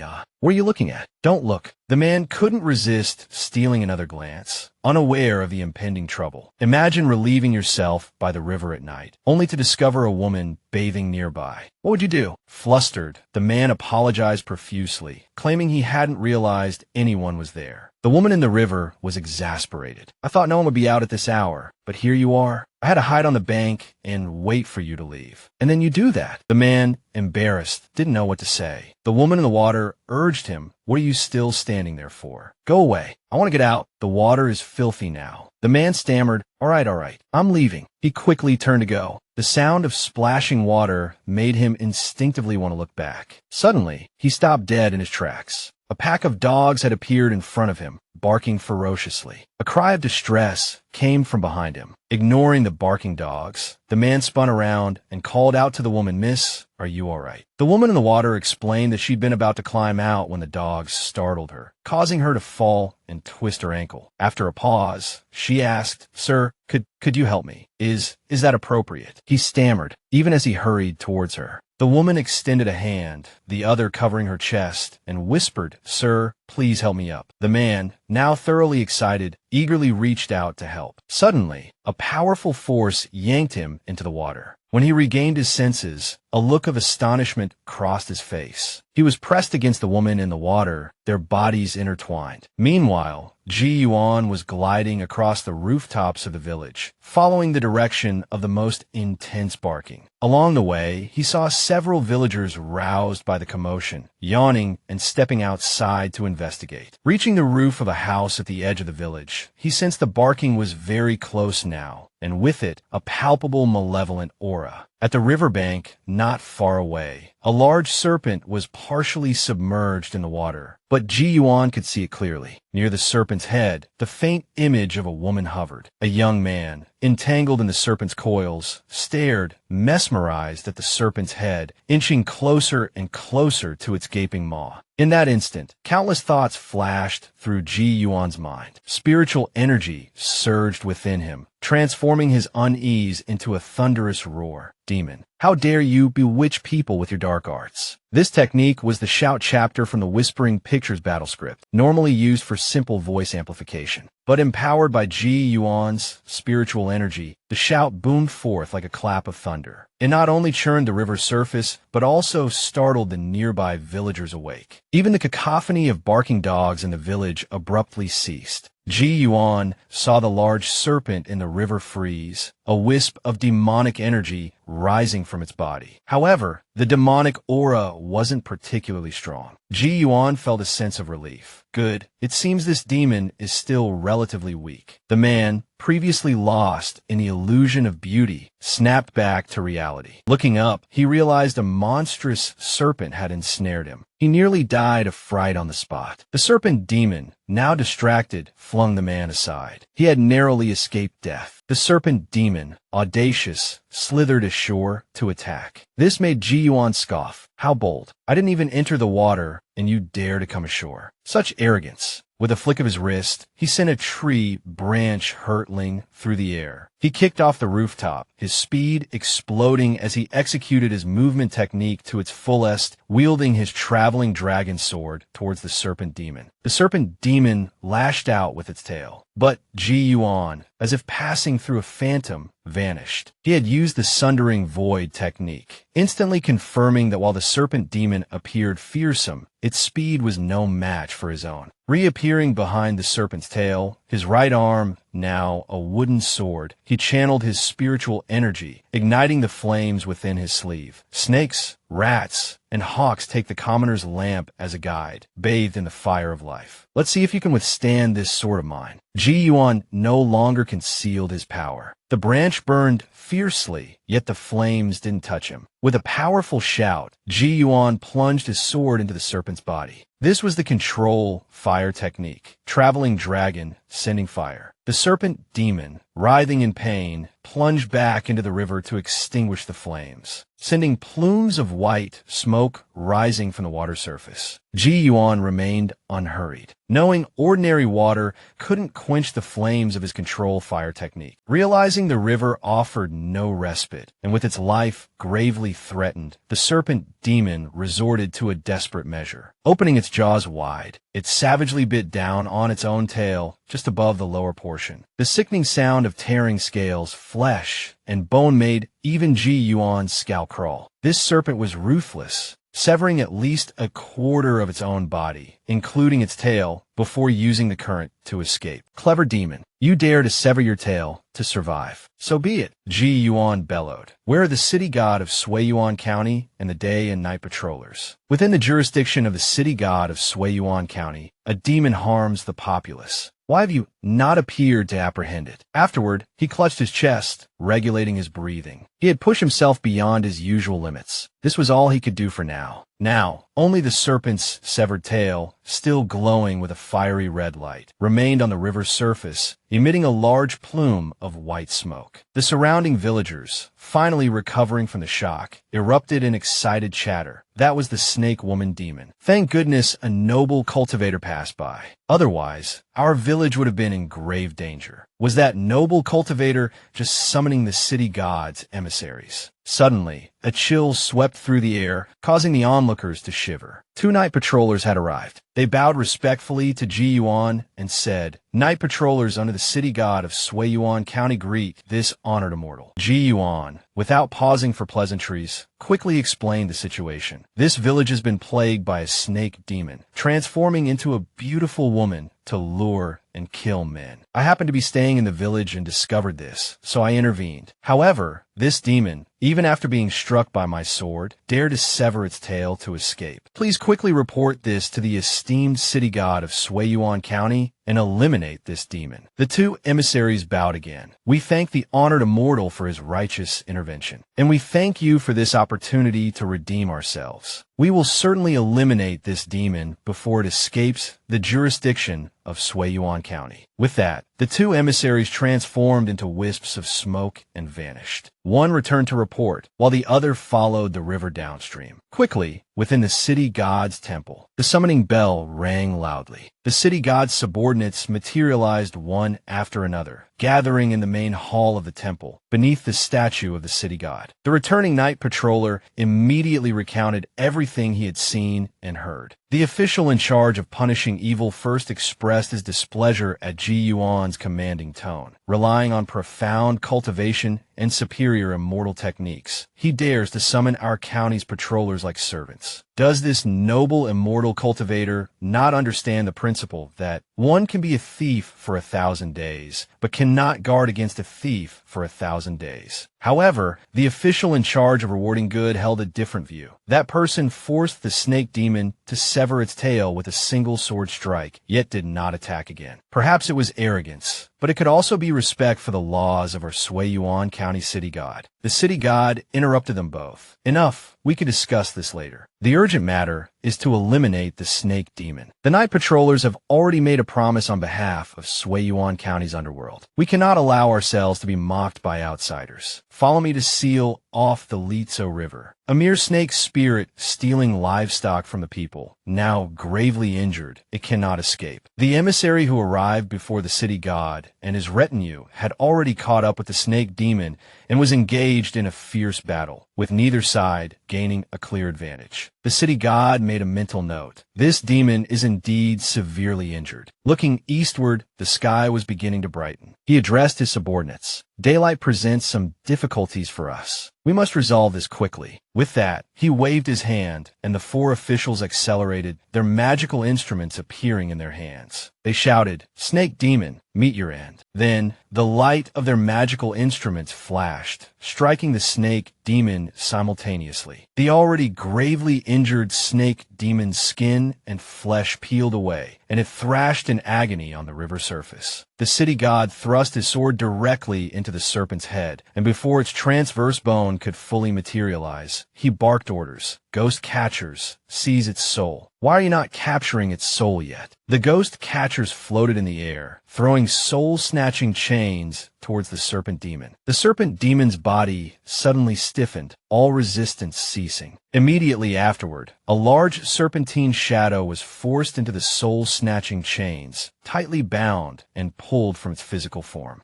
[SPEAKER 1] "What are you looking at? Don't look." The man couldn't resist stealing another glance, unaware of the impending trouble. Imagine relieving yourself by the river at night, only to discover a woman bathing nearby. What would you do? Flustered, the man apologized profusely, claiming he hadn't realized anyone was there. The woman in the river was exasperated. "I thought no one would be out at this hour, but here you are. I had to hide on the bank and wait for you to leave. And then you do that." The man, embarrassed, didn't know what to say. The woman in the water urged him, "What are you still standing there for? Go away. I want to get out. The water is filthy now." The man stammered, all right, I'm leaving." He quickly turned to go. The sound of splashing water made him instinctively want to look back. Suddenly, he stopped dead in his tracks. A pack of dogs had appeared in front of him, barking ferociously. A cry of distress came from behind him. Ignoring the barking dogs, the man spun around and called out to the woman, "Miss, are you all right?" The woman in the water explained that she'd been about to climb out when the dogs startled her, causing her to fall and twist her ankle. After a pause, she asked, "Sir, could you help me? Is that appropriate?" He stammered, even as he hurried towards her. The woman extended a hand, the other covering her chest, and whispered, "Sir, please help me up." The man, now thoroughly excited, eagerly reached out to help. Suddenly, a powerful force yanked him into the water. When he regained his senses, a look of astonishment crossed his face. He was pressed against the woman in the water, their bodies intertwined. Meanwhile, Ji Yuan was gliding across the rooftops of the village, following the direction of the most intense barking. Along the way, he saw several villagers roused by the commotion, yawning and stepping outside to investigate. Reaching the roof of a house at the edge of the village, he sensed the barking was very close now, and with it, a palpable malevolent aura. At the riverbank, not far away, a large serpent was partially submerged in the water, but Ji Yuan could see it clearly. Near the serpent's head, the faint image of a woman hovered. A young man, entangled in the serpent's coils, stared, mesmerized at the serpent's head, inching closer and closer to its gaping maw. In that instant, countless thoughts flashed through Ji Yuan's mind. Spiritual energy surged within him, transforming his unease into a thunderous roar. "Demon, how dare you bewitch people with your dark arts?" This technique was the shout chapter from the Whispering Pictures battle script, normally used for simple voice amplification. But empowered by Ji Yuan's spiritual energy, the shout boomed forth like a clap of thunder. It not only churned the river's surface, but also startled the nearby villagers awake. Even the cacophony of barking dogs in the village abruptly ceased. Ji Yuan saw the large serpent in the river freeze, a wisp of demonic energy rising from its body. However, the demonic aura wasn't particularly strong. Ji Yuan felt a sense of relief. Good. It seems this demon is still relatively weak. The man, previously lost in the illusion of beauty, snapped back to reality. Looking up, he realized a monstrous serpent had ensnared him. He nearly died of fright on the spot. The serpent demon, now distracted, flung the man aside. He had narrowly escaped death. The serpent demon, audacious, slithered ashore to attack. This made Ji Yuan scoff. "How bold. I didn't even enter the water, and you dare to come ashore. Such arrogance." With a flick of his wrist, he sent a tree branch hurtling through the air. He kicked off the rooftop, his speed exploding as he executed his movement technique to its fullest, wielding his traveling dragon sword towards the serpent demon. The serpent demon lashed out with its tail. But Ji Yuan, as if passing through a phantom, vanished. He had used the Sundering Void technique, instantly confirming that while the serpent demon appeared fearsome, its speed was no match for his own. Reappearing behind the serpent's tail, his right arm now a wooden sword, he channeled his spiritual energy, igniting the flames within his sleeve. Snakes, rats, and hawks take the commoner's lamp as a guide, bathed in the fire of life. Let's see if you can withstand this sword of mine. Ji Yuan no longer concealed his power. The branch burned fiercely, yet the flames didn't touch him. With a powerful shout, Ji Yuan plunged his sword into the serpent's body. This was the control fire technique. Traveling dragon, sending fire. The serpent demon, writhing in pain, plunged back into the river to extinguish the flames, sending plumes of white smoke rising from the water surface. Ji Yuan remained unhurried, knowing ordinary water couldn't quench the flames of his control fire technique. Realizing the river offered no respite, and with its life gravely threatened, the serpent demon resorted to a desperate measure. Opening its jaws wide, it savagely bit down on its own tail just above the lower portion. The sickening sound of tearing scales, flesh, and bone made even Ji Yuan's scalp crawl. This serpent was ruthless, severing at least a quarter of its own body, including its tail, before using the current to escape. Clever demon, you dare to sever your tail to survive. So be it, Ji Yuan bellowed. Where are the city god of Suiyuan County and the day and night patrollers? Within the jurisdiction of the city god of Suiyuan County, a demon harms the populace. Why have you not appeared to apprehend it? Afterward, he clutched his chest, regulating his breathing. He had pushed himself beyond his usual limits. This was all he could do for now. Now, only the serpent's severed tail, still glowing with a fiery red light, remained on the river's surface, emitting a large plume of white smoke. The surrounding villagers, finally recovering from the shock, erupted in excited chatter. That was the snake woman demon. Thank goodness a noble cultivator passed by. Otherwise, our village would have been in grave danger. Was that noble cultivator just summoning the city god's emissaries? Suddenly, a chill swept through the air, causing the onlookers to shiver. 2 night patrollers had arrived. They bowed respectfully to Ji Yuan and said, "Night patrollers under the city god of Suiyuan County greet this honored immortal." Ji Yuan, without pausing for pleasantries, quickly explained the situation. This village has been plagued by a snake demon, transforming into a beautiful woman to lure and kill men. I happened to be staying in the village and discovered this, so I intervened. However, this demon, even after being struck by my sword, dared to sever its tail to escape. Please quickly report this to the esteemed city god of Suiyuan County and eliminate this demon. The 2 emissaries bowed again. We thank the honored immortal for his righteous intervention, and we thank you for this opportunity to redeem ourselves. We will certainly eliminate this demon before it escapes the jurisdiction of Suiyuan County. With that, the 2 emissaries transformed into wisps of smoke and vanished. One returned to report, while the other followed the river downstream. Quickly, within the city god's temple, the summoning bell rang loudly. The city god's subordinates materialized one after another, gathering in the main hall of the temple, beneath the statue of the city god. The returning night patroller immediately recounted everything he had seen and heard. The official in charge of punishing evil first expressed his displeasure at Ji Yuan's commanding tone. Relying on profound cultivation and superior immortal techniques, he dares to summon our county's patrollers like servants. Does this noble immortal cultivator not understand the principle that one can be a thief for 1,000 days, but cannot guard against a thief for 1,000 days? However, the official in charge of rewarding good held a different view. That person forced the snake demon to sever its tail with a single sword strike, yet did not attack again. Perhaps it was arrogance, but it could also be respect for the laws of our Suiyuan County city god. The city god interrupted them both. Enough, we can discuss this later. The urgent matter is to eliminate the snake demon. The night patrollers have already made a promise on behalf of Suiyuan County's underworld. We cannot allow ourselves to be mocked by outsiders. Follow me to seal off the Litso River. A mere snake spirit stealing livestock from the people. Now gravely injured, it cannot escape. The emissary who arrived before the city god and his retinue had already caught up with the snake demon and was engaged in a fierce battle, with neither side gaining a clear advantage. The city god made a mental note. This demon is indeed severely injured. Looking eastward, the sky was beginning to brighten. He addressed his subordinates. Daylight presents some difficulties for us. We must resolve this quickly. With that, he waved his hand, and the 4 officials accelerated, their magical instruments appearing in their hands. They shouted, "Snake demon, meet your end." Then, the light of their magical instruments flashed, striking the snake demon simultaneously. The already gravely injured snake demon's skin and flesh peeled away, and it thrashed in agony on the river surface. The city god thrust his sword directly into the serpent's head, and before its transverse bone could fully materialize, he barked orders. Ghost catchers, seize its soul. Why are you not capturing its soul yet? The ghost catchers floated in the air, throwing soul-snatching chains towards the serpent demon. The serpent demon's body suddenly stiffened, all resistance ceasing. Immediately afterward, a large serpentine shadow was forced into the soul-snatching chains, tightly bound and pulled from its physical form.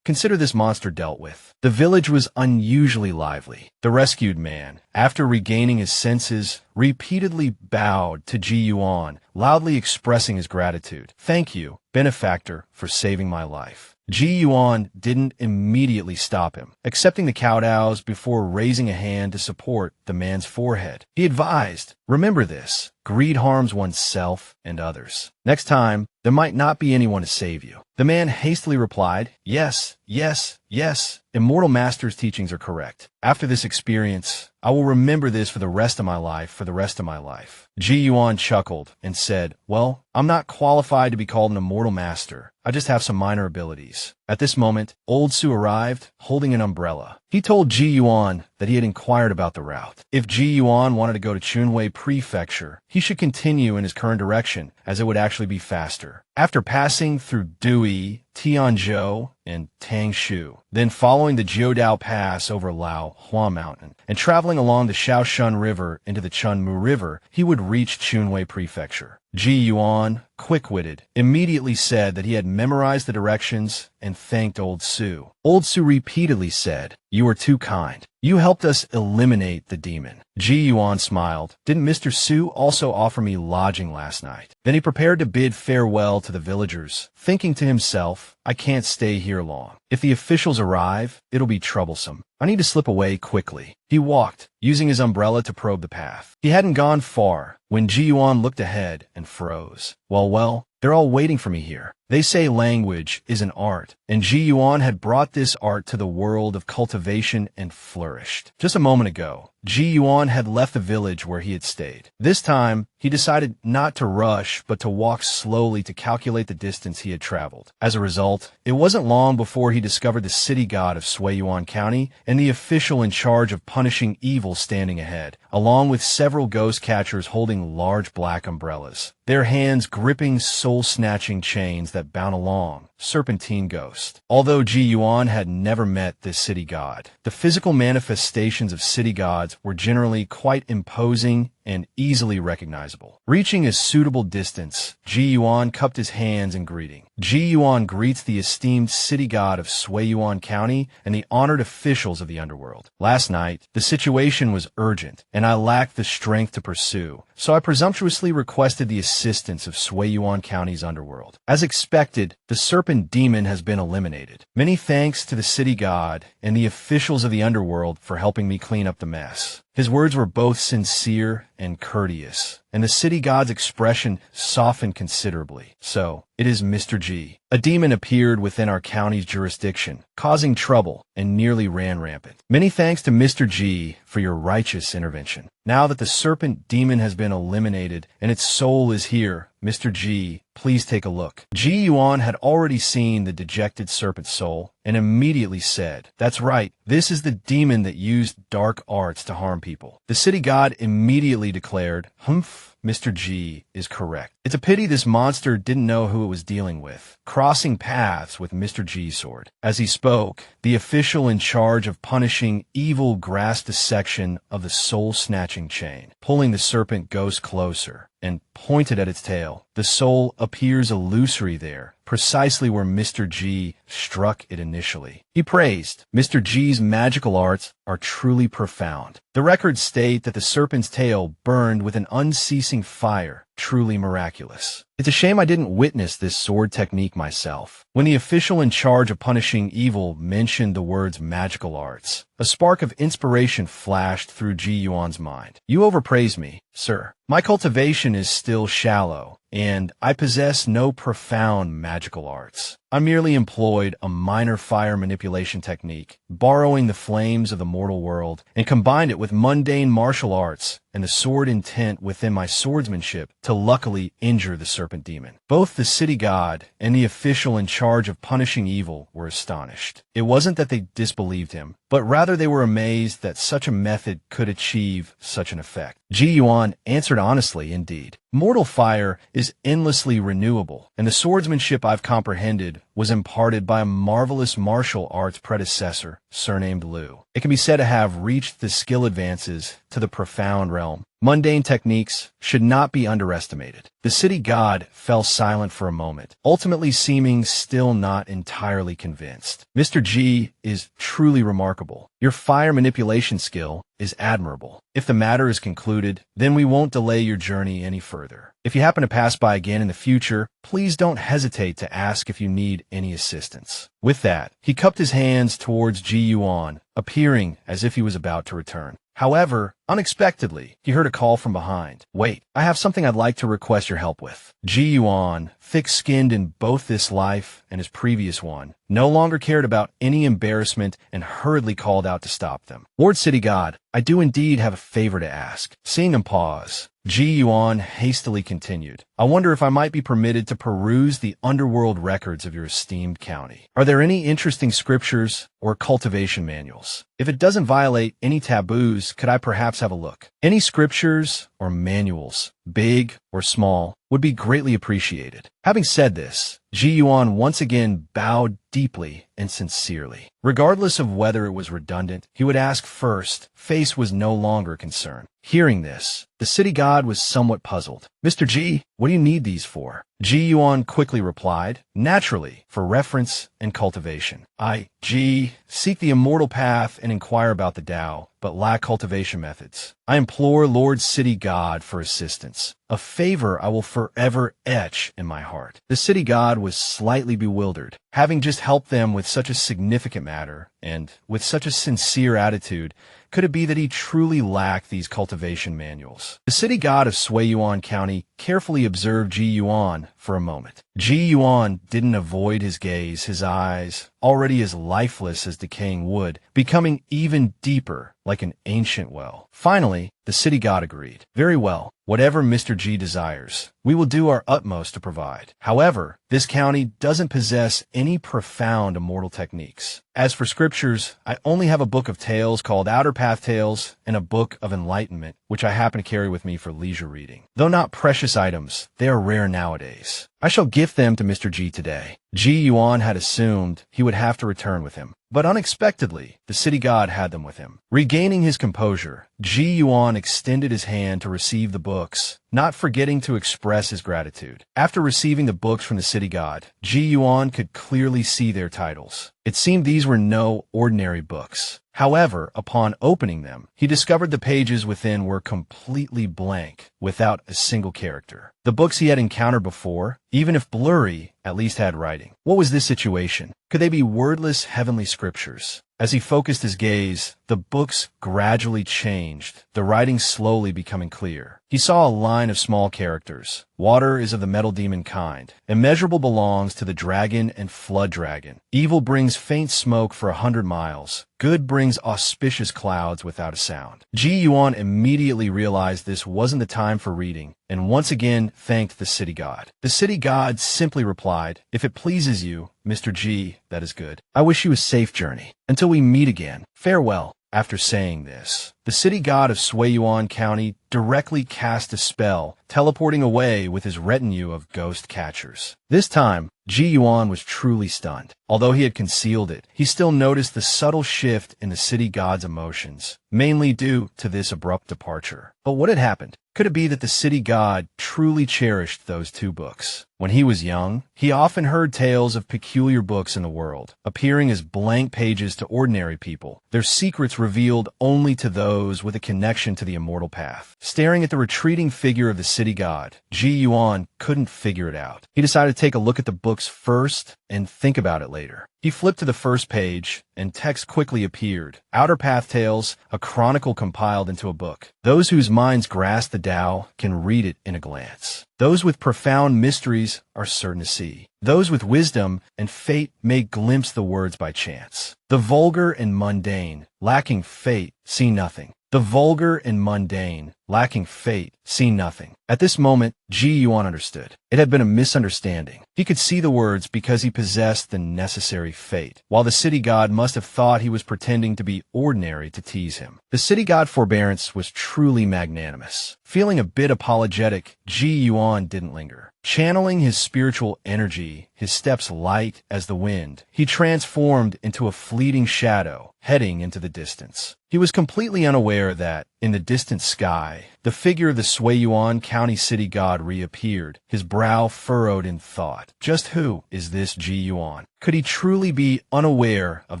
[SPEAKER 1] Consider this monster dealt with. The village was unusually lively. The rescued man, after regaining his senses, repeatedly bowed to Ji Yuan, loudly expressing his gratitude. Thank you, benefactor, for saving my life. Ji Yuan didn't immediately stop him, accepting the kowtows before raising a hand to support the man's forehead. He advised, remember this, greed harms oneself and others. Next time, there might not be anyone to save you. The man hastily replied, yes, yes, yes, Immortal Master's teachings are correct. After this experience, I will remember this for the rest of my life, Ji Yuan chuckled and said, well, I'm not qualified to be called an Immortal Master. I just have some minor abilities. At this moment, Old Su arrived, holding an umbrella. He told Ji Yuan that he had inquired about the route. If Ji Yuan wanted to go to Chunwei Prefecture, he should continue in his current direction, as it would actually be faster. After passing through Dui, Tianzhou, and Tangshu, then following the Jiudao Pass over Lao Hua Mountain, and traveling along the Shaoshun River into the Chunmu River, he would reach Chunwei Prefecture. Ji Yuan, quick-witted, immediately said that he had memorized the directions and thanked Old Su. Old Su repeatedly said, you are too kind. You helped us eliminate the demon. Ji Yuan smiled. Didn't Mr. Su also offer me lodging last night? Then he prepared to bid farewell to the villagers, thinking to himself, I can't stay here long. If the officials arrive, it'll be troublesome. I need to slip away quickly. He walked, using his umbrella to probe the path. He hadn't gone far when Ji Yuan looked ahead and froze. Well, they're all waiting for me here. They say language is an art, and Ji Yuan had brought this art to the world of cultivation and flourished. Just a moment ago, Ji Yuan had left the village where he had stayed. This time, he decided not to rush, but to walk slowly to calculate the distance he had traveled. As a result, it wasn't long before he discovered the city god of Suiyuan County and the official in charge of punishing evil standing ahead, along with several ghost catchers holding large black umbrellas, their hands gripping soul-snatching chains that bound along. Serpentine Ghost. Although Ji Yuan had never met this city god, the physical manifestations of city gods were generally quite imposing and easily recognizable. Reaching a suitable distance, Ji Yuan cupped his hands in greeting. Ji Yuan greets the esteemed city god of Suiyuan County and the honored officials of the underworld. Last night, the situation was urgent, and I lacked the strength to pursue, so I presumptuously requested the assistance of Suiyuan County's underworld. As expected, the serpent demon has been eliminated. Many thanks to the city god and the officials of the underworld for helping me clean up the mess. His words were both sincere and courteous, and the city god's expression softened considerably. So, it is Mr. G. A demon appeared within our county's jurisdiction, causing trouble, and nearly ran rampant. Many thanks to Mr. G for your righteous intervention. Now that the serpent demon has been eliminated and its soul is here, Mr. G, please take a look. Ji Yuan had already seen the dejected serpent soul and immediately said, that's right, this is the demon that used dark arts to harm people. The city god immediately declared, humph, Mr. G is correct. It's a pity this monster didn't know who it was dealing with, crossing paths with Mr. G's sword. As he spoke, the official in charge of punishing evil grasped a section of the soul-snatching chain, pulling the serpent ghost closer, and pointed at its tail. The soul appears illusory there, precisely where Mr. G struck it initially. He praised, Mr. G's magical arts are truly profound. The records state that the serpent's tail burned with an unceasing fire, truly miraculous. It's a shame I didn't witness this sword technique myself. When the official in charge of punishing evil mentioned the words magical arts, a spark of inspiration flashed through Ji Yuan's mind. You overpraise me, sir. My cultivation is still shallow, and I possess no profound magical arts. I merely employed a minor fire manipulation technique, borrowing the flames of the mortal world, and combined it with mundane martial arts and the sword intent within my swordsmanship to luckily injure the serpent demon. Both the city god and the official in charge of punishing evil were astonished. It wasn't that they disbelieved him, but rather they were amazed that such a method could achieve such an effect. Ji Yuan answered honestly, indeed. Mortal fire is endlessly renewable, and the swordsmanship I've comprehended was imparted by a marvelous martial arts predecessor, surnamed Liu. It can be said to have reached the skill advances to the profound realm. Mundane techniques should not be underestimated. The city god fell silent for a moment, ultimately seeming still not entirely convinced. Mr. G is truly remarkable. Your fire manipulation skill is admirable. If the matter is concluded, then we won't delay your journey any further. If you happen to pass by again in the future, please don't hesitate to ask if you need any assistance. With that, he cupped his hands towards Ji Yuan, appearing as if he was about to return. However, unexpectedly, he heard a call from behind. Wait, I have something I'd like to request your help with. Ji Yuan, thick-skinned in both this life and his previous one, no longer cared about any embarrassment and hurriedly called out to stop them. Lord City God, I do indeed have a favor to ask. Seeing him pause, Ji Yuan hastily continued. I wonder if I might be permitted to peruse the underworld records of your esteemed county. Are there any interesting scriptures or cultivation manuals? If it doesn't violate any taboos, could I perhaps have a look? Any scriptures or manuals, big or small, would be greatly appreciated. Having said this, Ji Yuan once again bowed deeply and sincerely. Regardless of whether it was redundant, he would ask first. Face was no longer concerned. Hearing this, the city god was somewhat puzzled. Mr. Ji, what do you need these for? Ji Yuan quickly replied, naturally, for reference and cultivation. I, Ji, seek the immortal path and inquire about the Tao, but lack cultivation methods. I implore Lord City God for assistance, a favor I will forever etch in my heart. The city god was slightly bewildered. Having just helped them with such a significant matter, and with such a sincere attitude, could it be that he truly lacked these cultivation manuals? The city god of Suiyuan County carefully observed Ji Yuan for a moment. Ji Yuan didn't avoid his gaze, his eyes, already as lifeless as decaying wood, becoming even deeper, like an ancient well. Finally, the city god agreed. Very well, whatever Mr. G desires, we will do our utmost to provide. However, this county doesn't possess any profound immortal techniques. As for scriptures, I only have a book of tales called Outer Path Tales and a book of enlightenment, which I happen to carry with me for leisure reading. Though not precious items, they are rare nowadays. I shall gift them to Mr. G today. Ji Yuan had assumed he would have to return with him, but unexpectedly, the city god had them with him. Regaining his composure, Ji Yuan extended his hand to receive the books, not forgetting to express his gratitude. After receiving the books from the city god, Ji Yuan could clearly see their titles. It seemed these were no ordinary books. However, upon opening them, he discovered the pages within were completely blank, without a single character. The books he had encountered before, even if blurry, at least had writing. What was this situation? Could they be wordless heavenly scriptures? As he focused his gaze, the books gradually changed, the writing slowly becoming clear. He saw a line of small characters. Water is of the metal demon kind. Immeasurable belongs to the dragon and flood dragon. Evil brings faint smoke for 100 miles. Good brings auspicious clouds without a sound. Ji Yuan immediately realized this wasn't the time for reading, and once again thanked the city god. The city god simply replied, if it pleases you, Mr. G, that is good. I wish you a safe journey. Until we meet again, farewell. After saying this, the city god of Suiyuan County directly cast a spell, teleporting away with his retinue of ghost catchers. This time, Ji Yuan was truly stunned. Although he had concealed it, he still noticed the subtle shift in the city god's emotions, mainly due to this abrupt departure. But what had happened? Could it be that the city god truly cherished those two books? When he was young, he often heard tales of peculiar books in the world, appearing as blank pages to ordinary people, their secrets revealed only to those with a connection to the immortal path. Staring at the retreating figure of the city god, Ji Yuan couldn't figure it out. He decided to take a look at the books first and think about it later. He flipped to the first page, and text quickly appeared. Outer Path Tales, a chronicle compiled into a book. Those whose minds grasp the Tao can read it in a glance. Those with profound mysteries are certain to see. Those with wisdom and fate may glimpse the words by chance. The vulgar and mundane, lacking fate, see nothing. The vulgar and mundane, lacking fate, see nothing. At this moment, Ji Yuan understood. It had been a misunderstanding. He could see the words because he possessed the necessary fate, while the city god must have thought he was pretending to be ordinary to tease him. The city god forbearance was truly magnanimous. Feeling a bit apologetic, Ji Yuan didn't linger. Channeling his spiritual energy, his steps light as the wind, he transformed into a fleeting shadow, heading into the distance. He was completely unaware that, in the distant sky, the figure of the Suiyuan County city god reappeared, his brow furrowed in thought. Just who is this Ji Yuan? Could he truly be unaware of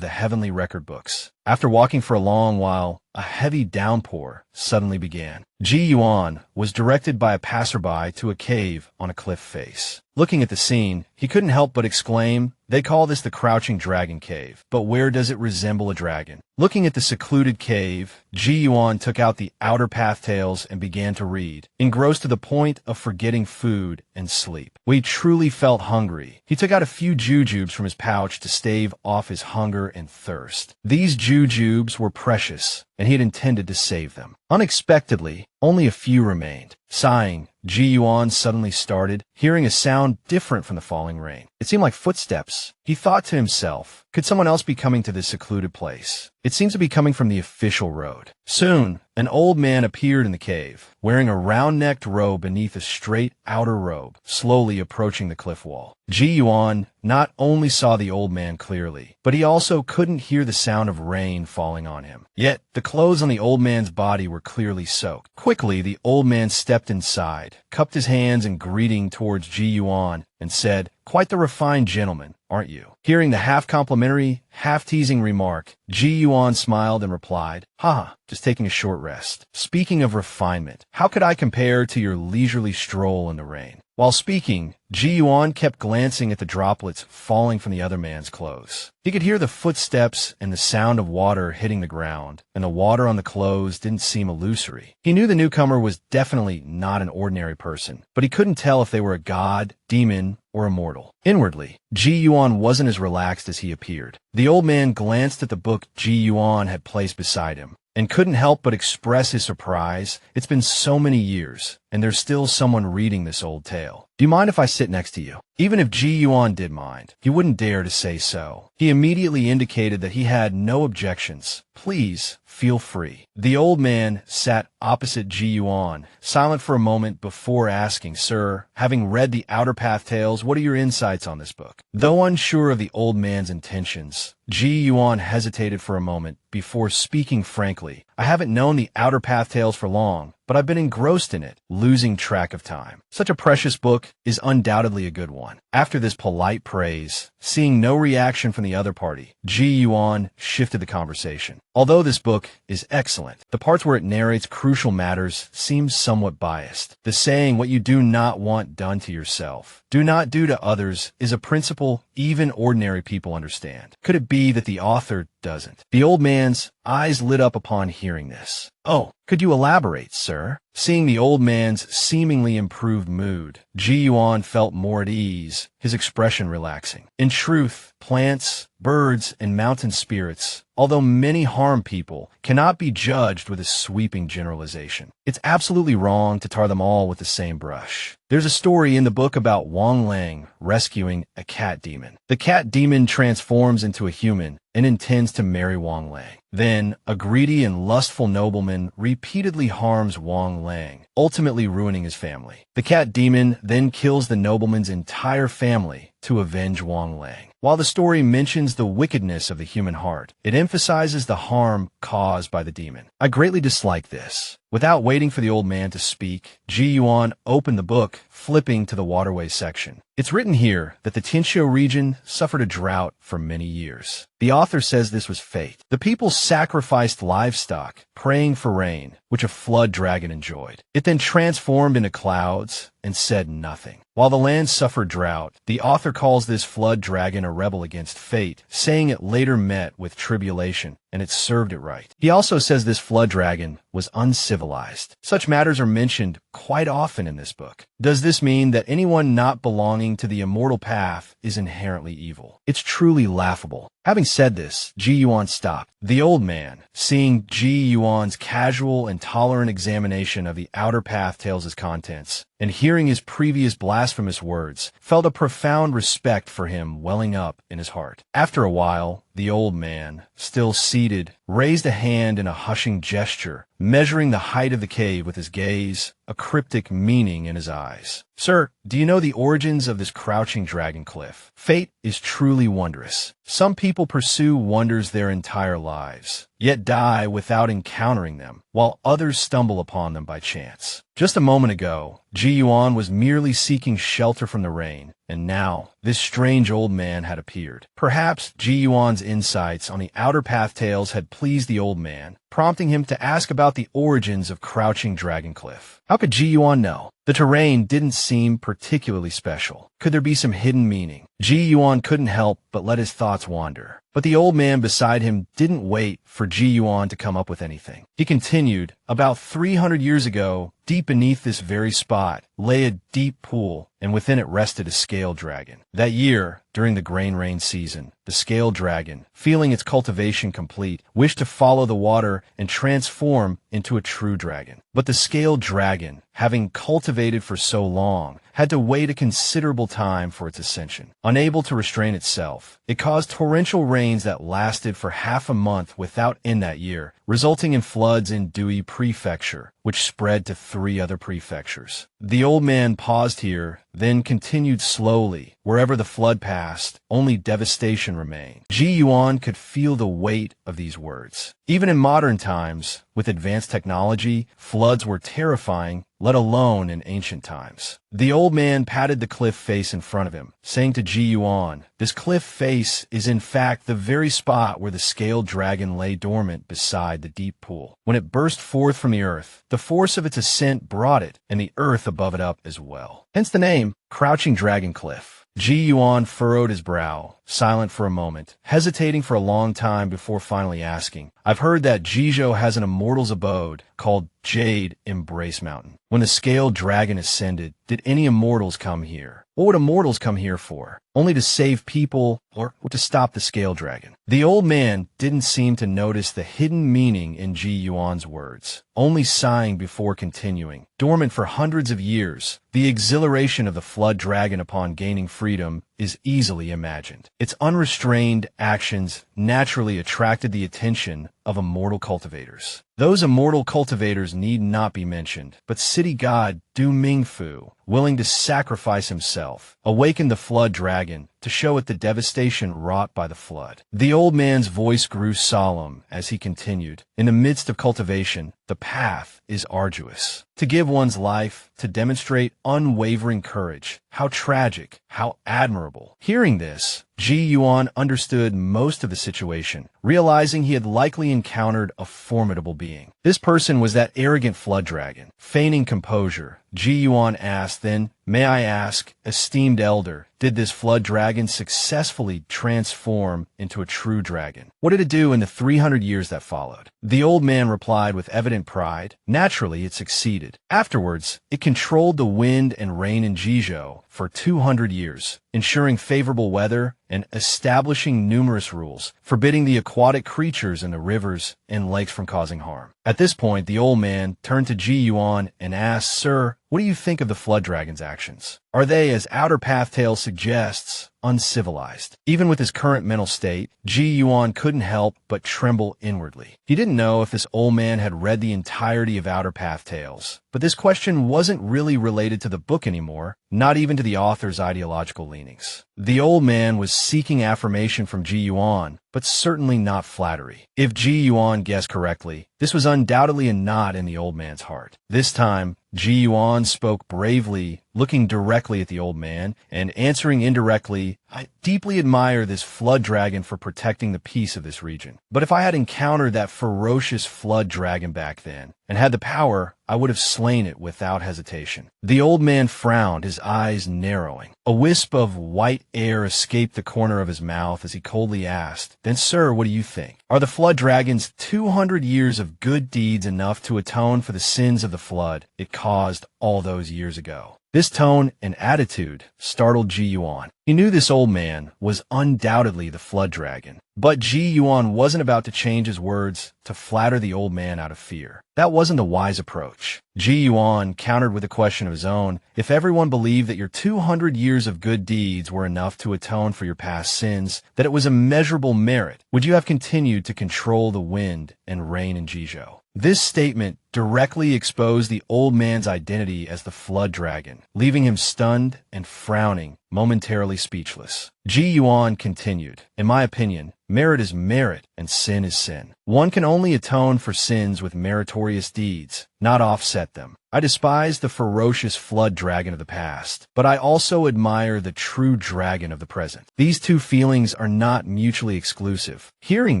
[SPEAKER 1] the heavenly record books? After walking for a long while, a heavy downpour suddenly began. Ji Yuan was directed by a passerby to a cave on a cliff face. Looking at the scene, he couldn't help but exclaim, "They call this the Crouching Dragon Cave, but where does it resemble a dragon?" Looking at the secluded cave, Ji Yuan took out the Outer Path Tales and began to read, engrossed to the point of forgetting food and sleep. We truly felt hungry. He took out a few jujubes from his pouch to stave off his hunger and thirst. These jujubes were precious, and he had intended to save them. Unexpectedly, only a few remained. Sighing, Ji Yuan suddenly started, hearing a sound different from the falling rain. It seemed like footsteps. He thought to himself, could someone else be coming to this secluded place? It seems to be coming from the official road. Soon, an old man appeared in the cave, wearing a round-necked robe beneath a straight outer robe, slowly approaching the cliff wall. Ji Yuan not only saw the old man clearly, but he also couldn't hear the sound of rain falling on him. Yet, the clothes on the old man's body were clearly soaked. Quickly, the old man stepped inside, cupped his hands in greeting towards Ji Yuan, and said, "Quite the refined gentleman, aren't you?" Hearing the half-complimentary, half-teasing remark, Ji Yuan smiled and replied, "Haha, just taking a short rest. Speaking of refinement, how could I compare to your leisurely stroll in the rain?" While speaking, Ji Yuan kept glancing at the droplets falling from the other man's clothes. He could hear the footsteps and the sound of water hitting the ground, and the water on the clothes didn't seem illusory. He knew the newcomer was definitely not an ordinary person, but he couldn't tell if they were a god, demon, or immortal. Inwardly, Ji Yuan wasn't as relaxed as he appeared. The old man glanced at the book Ji Yuan had placed beside him, and couldn't help but express his surprise. It's been so many years, and there's still someone reading this old tale. "Do you mind if I sit next to you?" Even if Ji Yuan did mind, he wouldn't dare to say so. He immediately indicated that he had no objections. "Please, feel free." The old man sat opposite Ji Yuan, silent for a moment before asking, "Sir, having read the Outer Path Tales, what are your insights on this book?" Though unsure of the old man's intentions, Ji Yuan hesitated for a moment before speaking frankly. "I haven't known the Outer Path Tales for long, but I've been engrossed in it, losing track of time. Such a precious book is undoubtedly a good one." After this polite praise, seeing no reaction from the other party, Ji Yuan shifted the conversation. "Although this book is excellent, the parts where it narrates crucial matters seem somewhat biased. The saying, 'What you do not want done to yourself, do not do to others,' is a principle even ordinary people understand. Could it be that the author doesn't?" The old man's eyes lit up upon hearing this. "Oh, could you elaborate, sir?" Seeing the old man's seemingly improved mood, Ji Yuan felt more at ease, his expression relaxing. In truth, plants, birds, and mountain spirits, although many harm people, cannot be judged with a sweeping generalization. It's absolutely wrong to tar them all with the same brush. There's a story in the book about Wang Lang rescuing a cat demon. The cat demon transforms into a human and intends to marry Wang Lang. Then, a greedy and lustful nobleman repeatedly harms Wang Lang, ultimately ruining his family. The cat demon then kills the nobleman's entire family to avenge Wang Lang. While the story mentions the wickedness of the human heart, it emphasizes the harm caused by the demon. I greatly dislike this. Without waiting for the old man to speak, Ji Yuan opened the book, flipping to the waterway section. It's written here that the Tianqiu region suffered a drought for many years. The author says this was fate. The people sacrificed livestock, praying for rain, which a flood dragon enjoyed. It then transformed into clouds and said nothing. While the land suffered drought, the author calls this flood dragon a rebel against fate, saying it later met with tribulation, and it served it right. He also says this flood dragon was uncivilized. Such matters are mentioned quite often in this book. Does this mean that anyone not belonging to the immortal path is inherently evil? It's truly laughable. Having said this, Ji Yuan stopped. The old man, seeing Ji Yuan's casual and tolerant examination of the outer path tales' contents, and hearing his previous blasphemous words, felt a profound respect for him welling up in his heart. After a while, the old man, still seated, raised a hand in a hushing gesture, measuring the height of the cave with his gaze, a cryptic meaning in his eyes. Sir, do you know the origins of this crouching dragon cliff? Fate is truly wondrous. Some people pursue wonders their entire lives, yet die without encountering them, while others stumble upon them by chance. Just a moment ago, Ji Yuan was merely seeking shelter from the rain, and now this strange old man had appeared. Perhaps Ji Yuan's insights on the outer path tales had pleased the old man, prompting him to ask about the origins of Crouching Dragon Cliff. How could Ji Yuan know? The terrain didn't seem particularly special. Could there be some hidden meaning? Ji Yuan couldn't help but let his thoughts wander. But the old man beside him didn't wait for Ji Yuan to come up with anything. He continued, about 300 years ago, deep beneath this very spot, lay a deep pool, and within it rested a scale dragon. That year, during the grain rain season, the scale dragon, feeling its cultivation complete, wished to follow the water and transform into a true dragon. But the scale dragon, having cultivated for so long, had to wait a considerable time for its ascension. Unable to restrain itself, it caused torrential rains that lasted for half a month without end that year, resulting in floods in Dui Prefecture, which spread to 3 other prefectures. The old man paused here, then continued slowly. Wherever the flood passed, only devastation remained. Ji Yuan could feel the weight of these words. Even in modern times, with advanced technology, floods were terrifying, let alone in ancient times. The old man patted the cliff face in front of him, saying to Ji Yuan, "This cliff face is in fact the very spot where the scaled dragon lay dormant beside the deep pool. When it burst forth from the earth, the force of its ascent brought it, and the earth above it up as well. Hence the name, Crouching Dragon Cliff." Ji Yuan furrowed his brow, silent for a moment, hesitating for a long time before finally asking, "I've heard that Jizhou has an immortal's abode called Jade Embrace Mountain. When the scaled dragon ascended, did any immortals come here? What would immortals come here for? Only to save people or to stop the scale dragon?" The old man didn't seem to notice the hidden meaning in Ji Yuan's words, only sighing before continuing. Dormant for hundreds of years, the exhilaration of the flood dragon upon gaining freedom is easily imagined. Its unrestrained actions naturally attracted the attention of immortal cultivators. Those immortal cultivators need not be mentioned, but city god Du Mingfu, willing to sacrifice himself, awakened the flood dragon to show it the devastation wrought by the flood. The old man's voice grew solemn as he continued, "In the midst of cultivation, the path is arduous. To give one's life, to demonstrate unwavering courage. How tragic, how admirable." Hearing this, Ji Yuan understood most of the situation, realizing he had likely encountered a formidable being. This person was that arrogant flood dragon. Feigning composure, Ji Yuan asked then, "May I ask, esteemed elder, did this flood dragon successfully transform into a true dragon? What did it do in the 300 years that followed?" The old man replied with evident pride, "Naturally, it succeeded. Afterwards, it controlled the wind and rain in Jizhou for 200 years, ensuring favorable weather and establishing numerous rules, forbidding the aquatic creatures in the rivers and lakes from causing harm." At this point, the old man turned to Ji Yuan and asked, "Sir, what do you think of the Flood Dragon's actions? Are they, as Outer Path Tale suggests, uncivilized? Even with his current mental state, Ji Yuan couldn't help but tremble inwardly. He didn't know if this old man had read the entirety of Outer Path Tales, but this question wasn't really related to the book anymore, not even to the author's ideological leanings. The old man was seeking affirmation from Ji Yuan, but certainly not flattery. If Ji Yuan guessed correctly, this was undoubtedly a knot in the old man's heart. This time, Ji Yuan spoke bravely, looking directly at the old man and answering indirectly, "I deeply admire this flood dragon for protecting the peace of this region. But if I had encountered that ferocious flood dragon back then and had the power, I would have slain it without hesitation." The old man frowned, his eyes narrowing. A wisp of white air escaped the corner of his mouth as he coldly asked, "Then, sir, what do you think? Are the flood dragon's 200 years of good deeds enough to atone for the sins of the flood it caused all those years ago?" This tone and attitude startled Ji Yuan. He knew this old man was undoubtedly the flood dragon, but Ji Yuan wasn't about to change his words to flatter the old man out of fear. That wasn't a wise approach. Ji Yuan countered with a question of his own. If everyone believed that your 200 years of good deeds were enough to atone for your past sins, that it was a measurable merit, would you have continued to control the wind and rain in Jizhou? This statement directly exposed the old man's identity as the flood dragon, leaving him stunned and frowning, momentarily speechless. Ji Yuan continued, "In my opinion, merit is merit and sin is sin. One can only atone for sins with meritorious deeds, not offset them. I despise the ferocious flood dragon of the past, but I also admire the true dragon of the present. These two feelings are not mutually exclusive." Hearing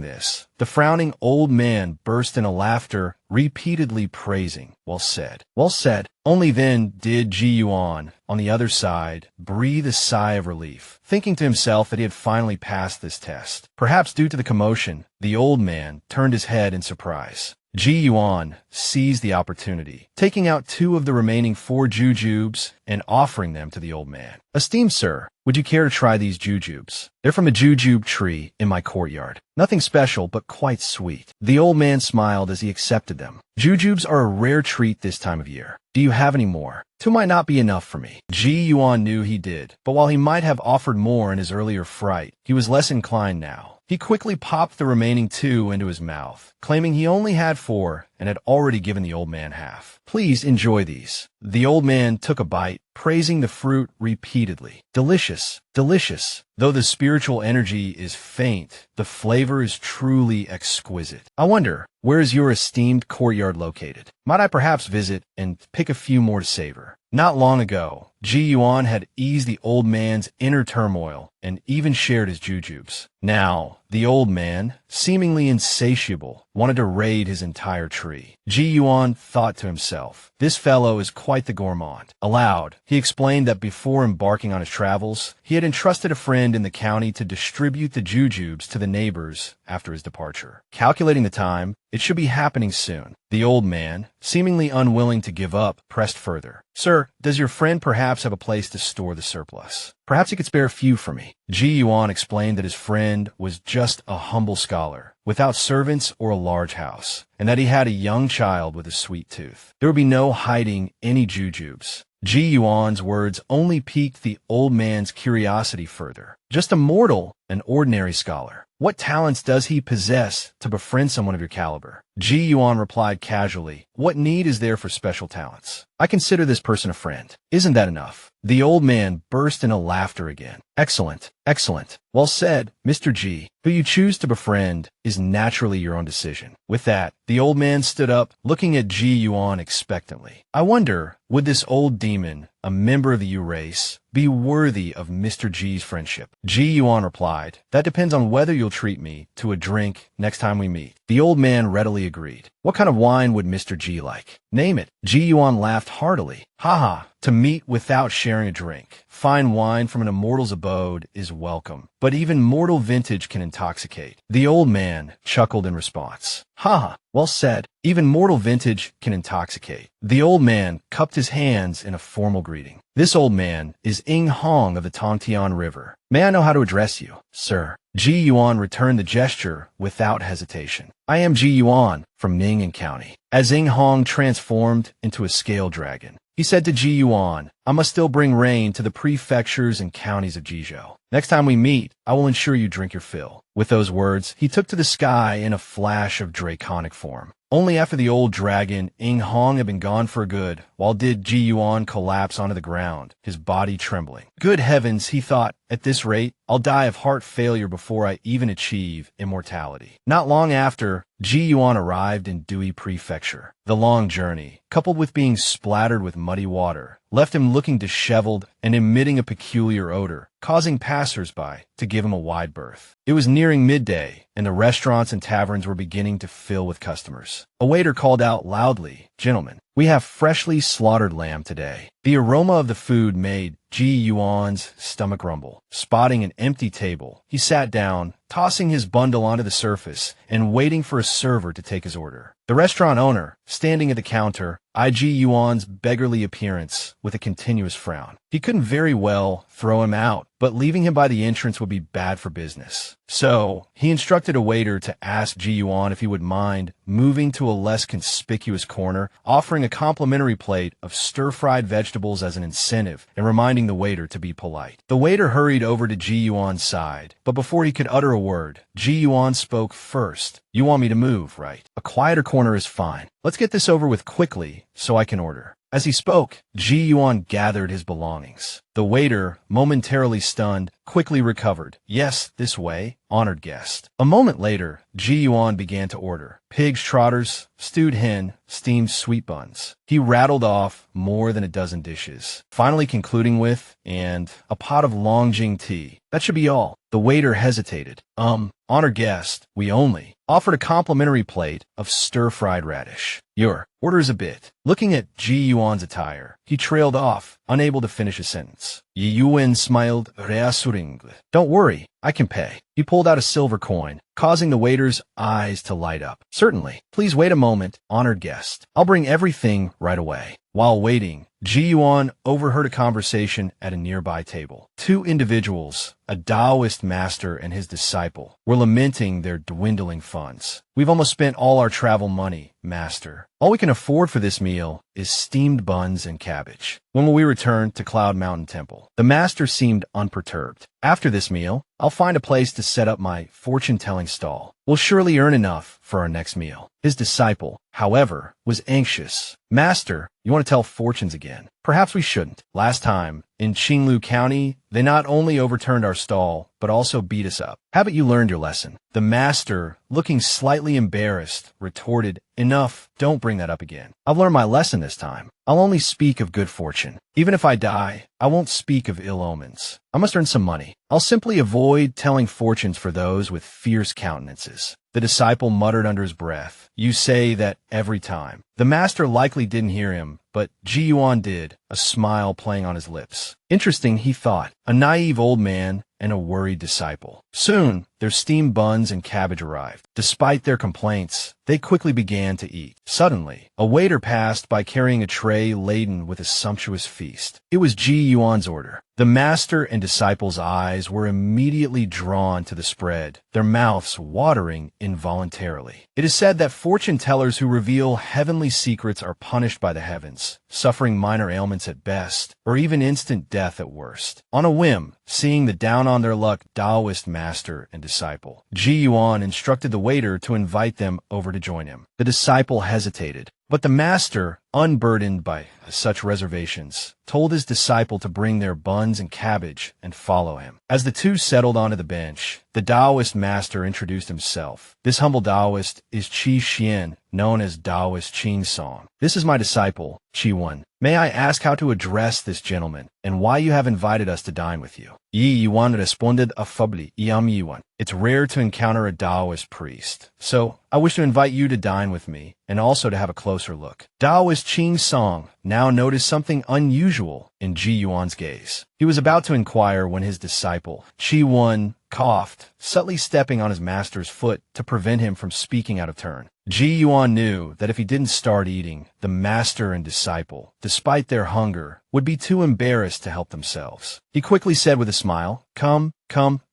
[SPEAKER 1] this, the frowning old man burst into laughter, repeatedly praising, "Well said, well said." Only then did Ji Yuan, on the other side, breathe a sigh of relief, thinking to himself that he had finally passed this test. Perhaps due to the commotion, the old man turned his head in surprise. Ji Yuan seized the opportunity, taking out 2 of the remaining 4 jujubes and offering them to the old man. "Esteemed sir, would you care to try these jujubes? They're from a jujube tree in my courtyard. Nothing special, but quite sweet." The old man smiled as he accepted them. Jujubes are a rare treat this time of year. "Do you have any more? 2 might not be enough for me." Ji Yuan knew he did, but while he might have offered more in his earlier fright, he was less inclined now. He quickly popped the remaining 2 into his mouth, claiming he only had 4 and had already given the old man half. "Please enjoy these." The old man took a bite, praising the fruit repeatedly. "Delicious, delicious. Though the spiritual energy is faint, the flavor is truly exquisite. I wonder, where is your esteemed courtyard located? Might I perhaps visit and pick a few more to savor?" Not long ago, Ji Yuan had eased the old man's inner turmoil and even shared his jujubes. Now, the old man, seemingly insatiable, wanted to raid his entire tree. Ji Yuan thought to himself, "This fellow is quite the gourmand." Aloud, he explained that before embarking on his travels, he had entrusted a friend in the county to distribute the jujubes to the neighbors after his departure. Calculating the time, it should be happening soon. The old man, seemingly unwilling to give up, pressed further. "Sir, does your friend perhaps have a place to store the surplus? Perhaps he could spare a few for me." Ji Yuan explained that his friend was just a humble scholar, without servants or a large house, and that he had a young child with a sweet tooth. There would be no hiding any jujubes. Ji Yuan's words only piqued the old man's curiosity further. "Just a mortal, an ordinary scholar. What talents does he possess to befriend someone of your caliber?" Ji Yuan replied casually, "What need is there for special talents? I consider this person a friend. Isn't that enough?" The old man burst into laughter again. "Excellent, excellent. Well said, Mr. Ji. Who you choose to befriend is naturally your own decision." With that, the old man stood up, looking at Ji Yuan expectantly. "I wonder, would this old demon, a member of the Yu race, be worthy of Mr. Ji's friendship?" Ji Yuan replied, "That depends on whether you'll treat me to a drink next time we meet." The old man readily agreed. "What kind of wine would Mr. Ji like? Name it." Ji Yuan laughed heartily. "Haha, to meet without sharing a drink. Fine wine from an immortal's abode is welcome, but even mortal vintage can intoxicate." The old man chuckled in response. "Haha, well said. Even mortal vintage can intoxicate." The old man cupped his hands in a formal greeting. "This old man is Ing Hong of the Tongtian River. May I know how to address you, sir?" Ji Yuan returned the gesture without hesitation. "I am Ji Yuan from Ning'an County." As Ing Hong transformed into a scale dragon, he said to Ji Yuan, I must still bring rain to the prefectures and counties of Jizhou. Next time we meet, I will ensure you drink your fill. With those words, he took to the sky in a flash of draconic form. Only after the old dragon, Ing Hong, had been gone for good, while did Ji Yuan collapse onto the ground, his body trembling. Good heavens, he thought, at this rate, I'll die of heart failure before I even achieve immortality. Not long after, Ji Yuan arrived in Dui Prefecture. The long journey, coupled with being splattered with muddy water, left him looking disheveled and emitting a peculiar odor, causing passers-by to give him a wide berth. It was nearing midday, and the restaurants and taverns were beginning to fill with customers. A waiter called out loudly, Gentlemen, we have freshly slaughtered lamb today. The aroma of the food made Ji Yuan's stomach rumble. Spotting an empty table, he sat down, tossing his bundle onto the surface and waiting for a server to take his order. The restaurant owner, standing at the counter, eyed Ji Yuan's beggarly appearance with a continuous frown. He couldn't very well throw him out, but leaving him by the entrance would be bad for business. So, he instructed a waiter to ask Ji Yuan if he would mind moving to a less conspicuous corner, offering a complimentary plate of stir-fried vegetables as an incentive, and reminding the waiter to be polite. The waiter hurried over to Ji Yuan's side, but before he could utter a word, Ji Yuan spoke first. You want me to move, right? A quieter corner is fine. Let's get this over with quickly so I can order. As he spoke, Ji Yuan gathered his belongings. The waiter, momentarily stunned, quickly recovered. Yes, this way, honored guest. A moment later, Ji Yuan began to order. Pig's trotters, stewed hen, steamed sweet buns. He rattled off more than a dozen dishes, finally concluding with, and a pot of Longjing tea. That should be all. The waiter hesitated. Honored guest, we only offered a complimentary plate of stir-fried radish. Your order is a bit. Looking at Ji Yuan's attire, he trailed off, unable to finish a sentence. Yi Yuan smiled reassuringly. Don't worry, I can pay. He pulled out a silver coin, causing the waiter's eyes to light up. Certainly. Please wait a moment, honored guest. I'll bring everything right away. While waiting, Ji Yuan overheard a conversation at a nearby table. Two individuals, a Taoist master and his disciple, were lamenting their dwindling funds. We've almost spent all our travel money, master. All we can afford for this meal is steamed buns and cabbage. When will we return to Cloud Mountain Temple? The master seemed unperturbed. After this meal, I'll find a place to set up my fortune-telling stall. We'll surely earn enough for our next meal. His disciple, however, was anxious. Master, you want to tell fortunes again? Perhaps we shouldn't. Last time, in Qinglu County, they not only overturned our stall, but also beat us up. Haven't you learned your lesson? The master, looking slightly embarrassed, retorted, Enough, don't bring that up again. I've learned my lesson this time. I'll only speak of good fortune. Even if I die, I won't speak of ill omens. I must earn some money. I'll simply avoid telling fortunes for those with fierce countenances. The disciple muttered under his breath, You say that every time. The master likely didn't hear him, but Ji Yuan did, a smile playing on his lips. Interesting, he thought, a naive old man and a worried disciple. Soon, their steamed buns and cabbage arrived. Despite their complaints, they quickly began to eat. Suddenly, a waiter passed by carrying a tray laden with a sumptuous feast. It was Ji Yuan's order. The master and disciple's eyes were immediately drawn to the spread, their mouths watering involuntarily. It is said that fortune tellers who reveal heavenly secrets are punished by the heavens, suffering minor ailments at best, or even instant death at worst. On a whim, seeing the down-on-their-luck Taoist master and disciple, Ji Yuan instructed the waiter to invite them over to join him. The disciple hesitated, but the master, unburdened by such reservations, told his disciple to bring their buns and cabbage and follow him. As the two settled onto the bench, the Taoist master introduced himself. This humble Taoist is Qi Xian, known as Taoist Qin Song. This is my disciple, Qi Wen. May I ask how to address this gentleman, and why you have invited us to dine with you? Yi Yuan responded affably, Yam Yuan. It's rare to encounter a Taoist priest, so I wish to invite you to dine with me, and also to have a closer look. Taoist Qin Song now noticed something unusual in Ji Yuan's gaze. He was about to inquire when his disciple, Qi Wen, coughed, subtly stepping on his master's foot to prevent him from speaking out of turn. Ji Yuan knew that if he didn't start eating, the master and disciple, despite their hunger, would be too embarrassed to help themselves. He quickly said with a smile, Come,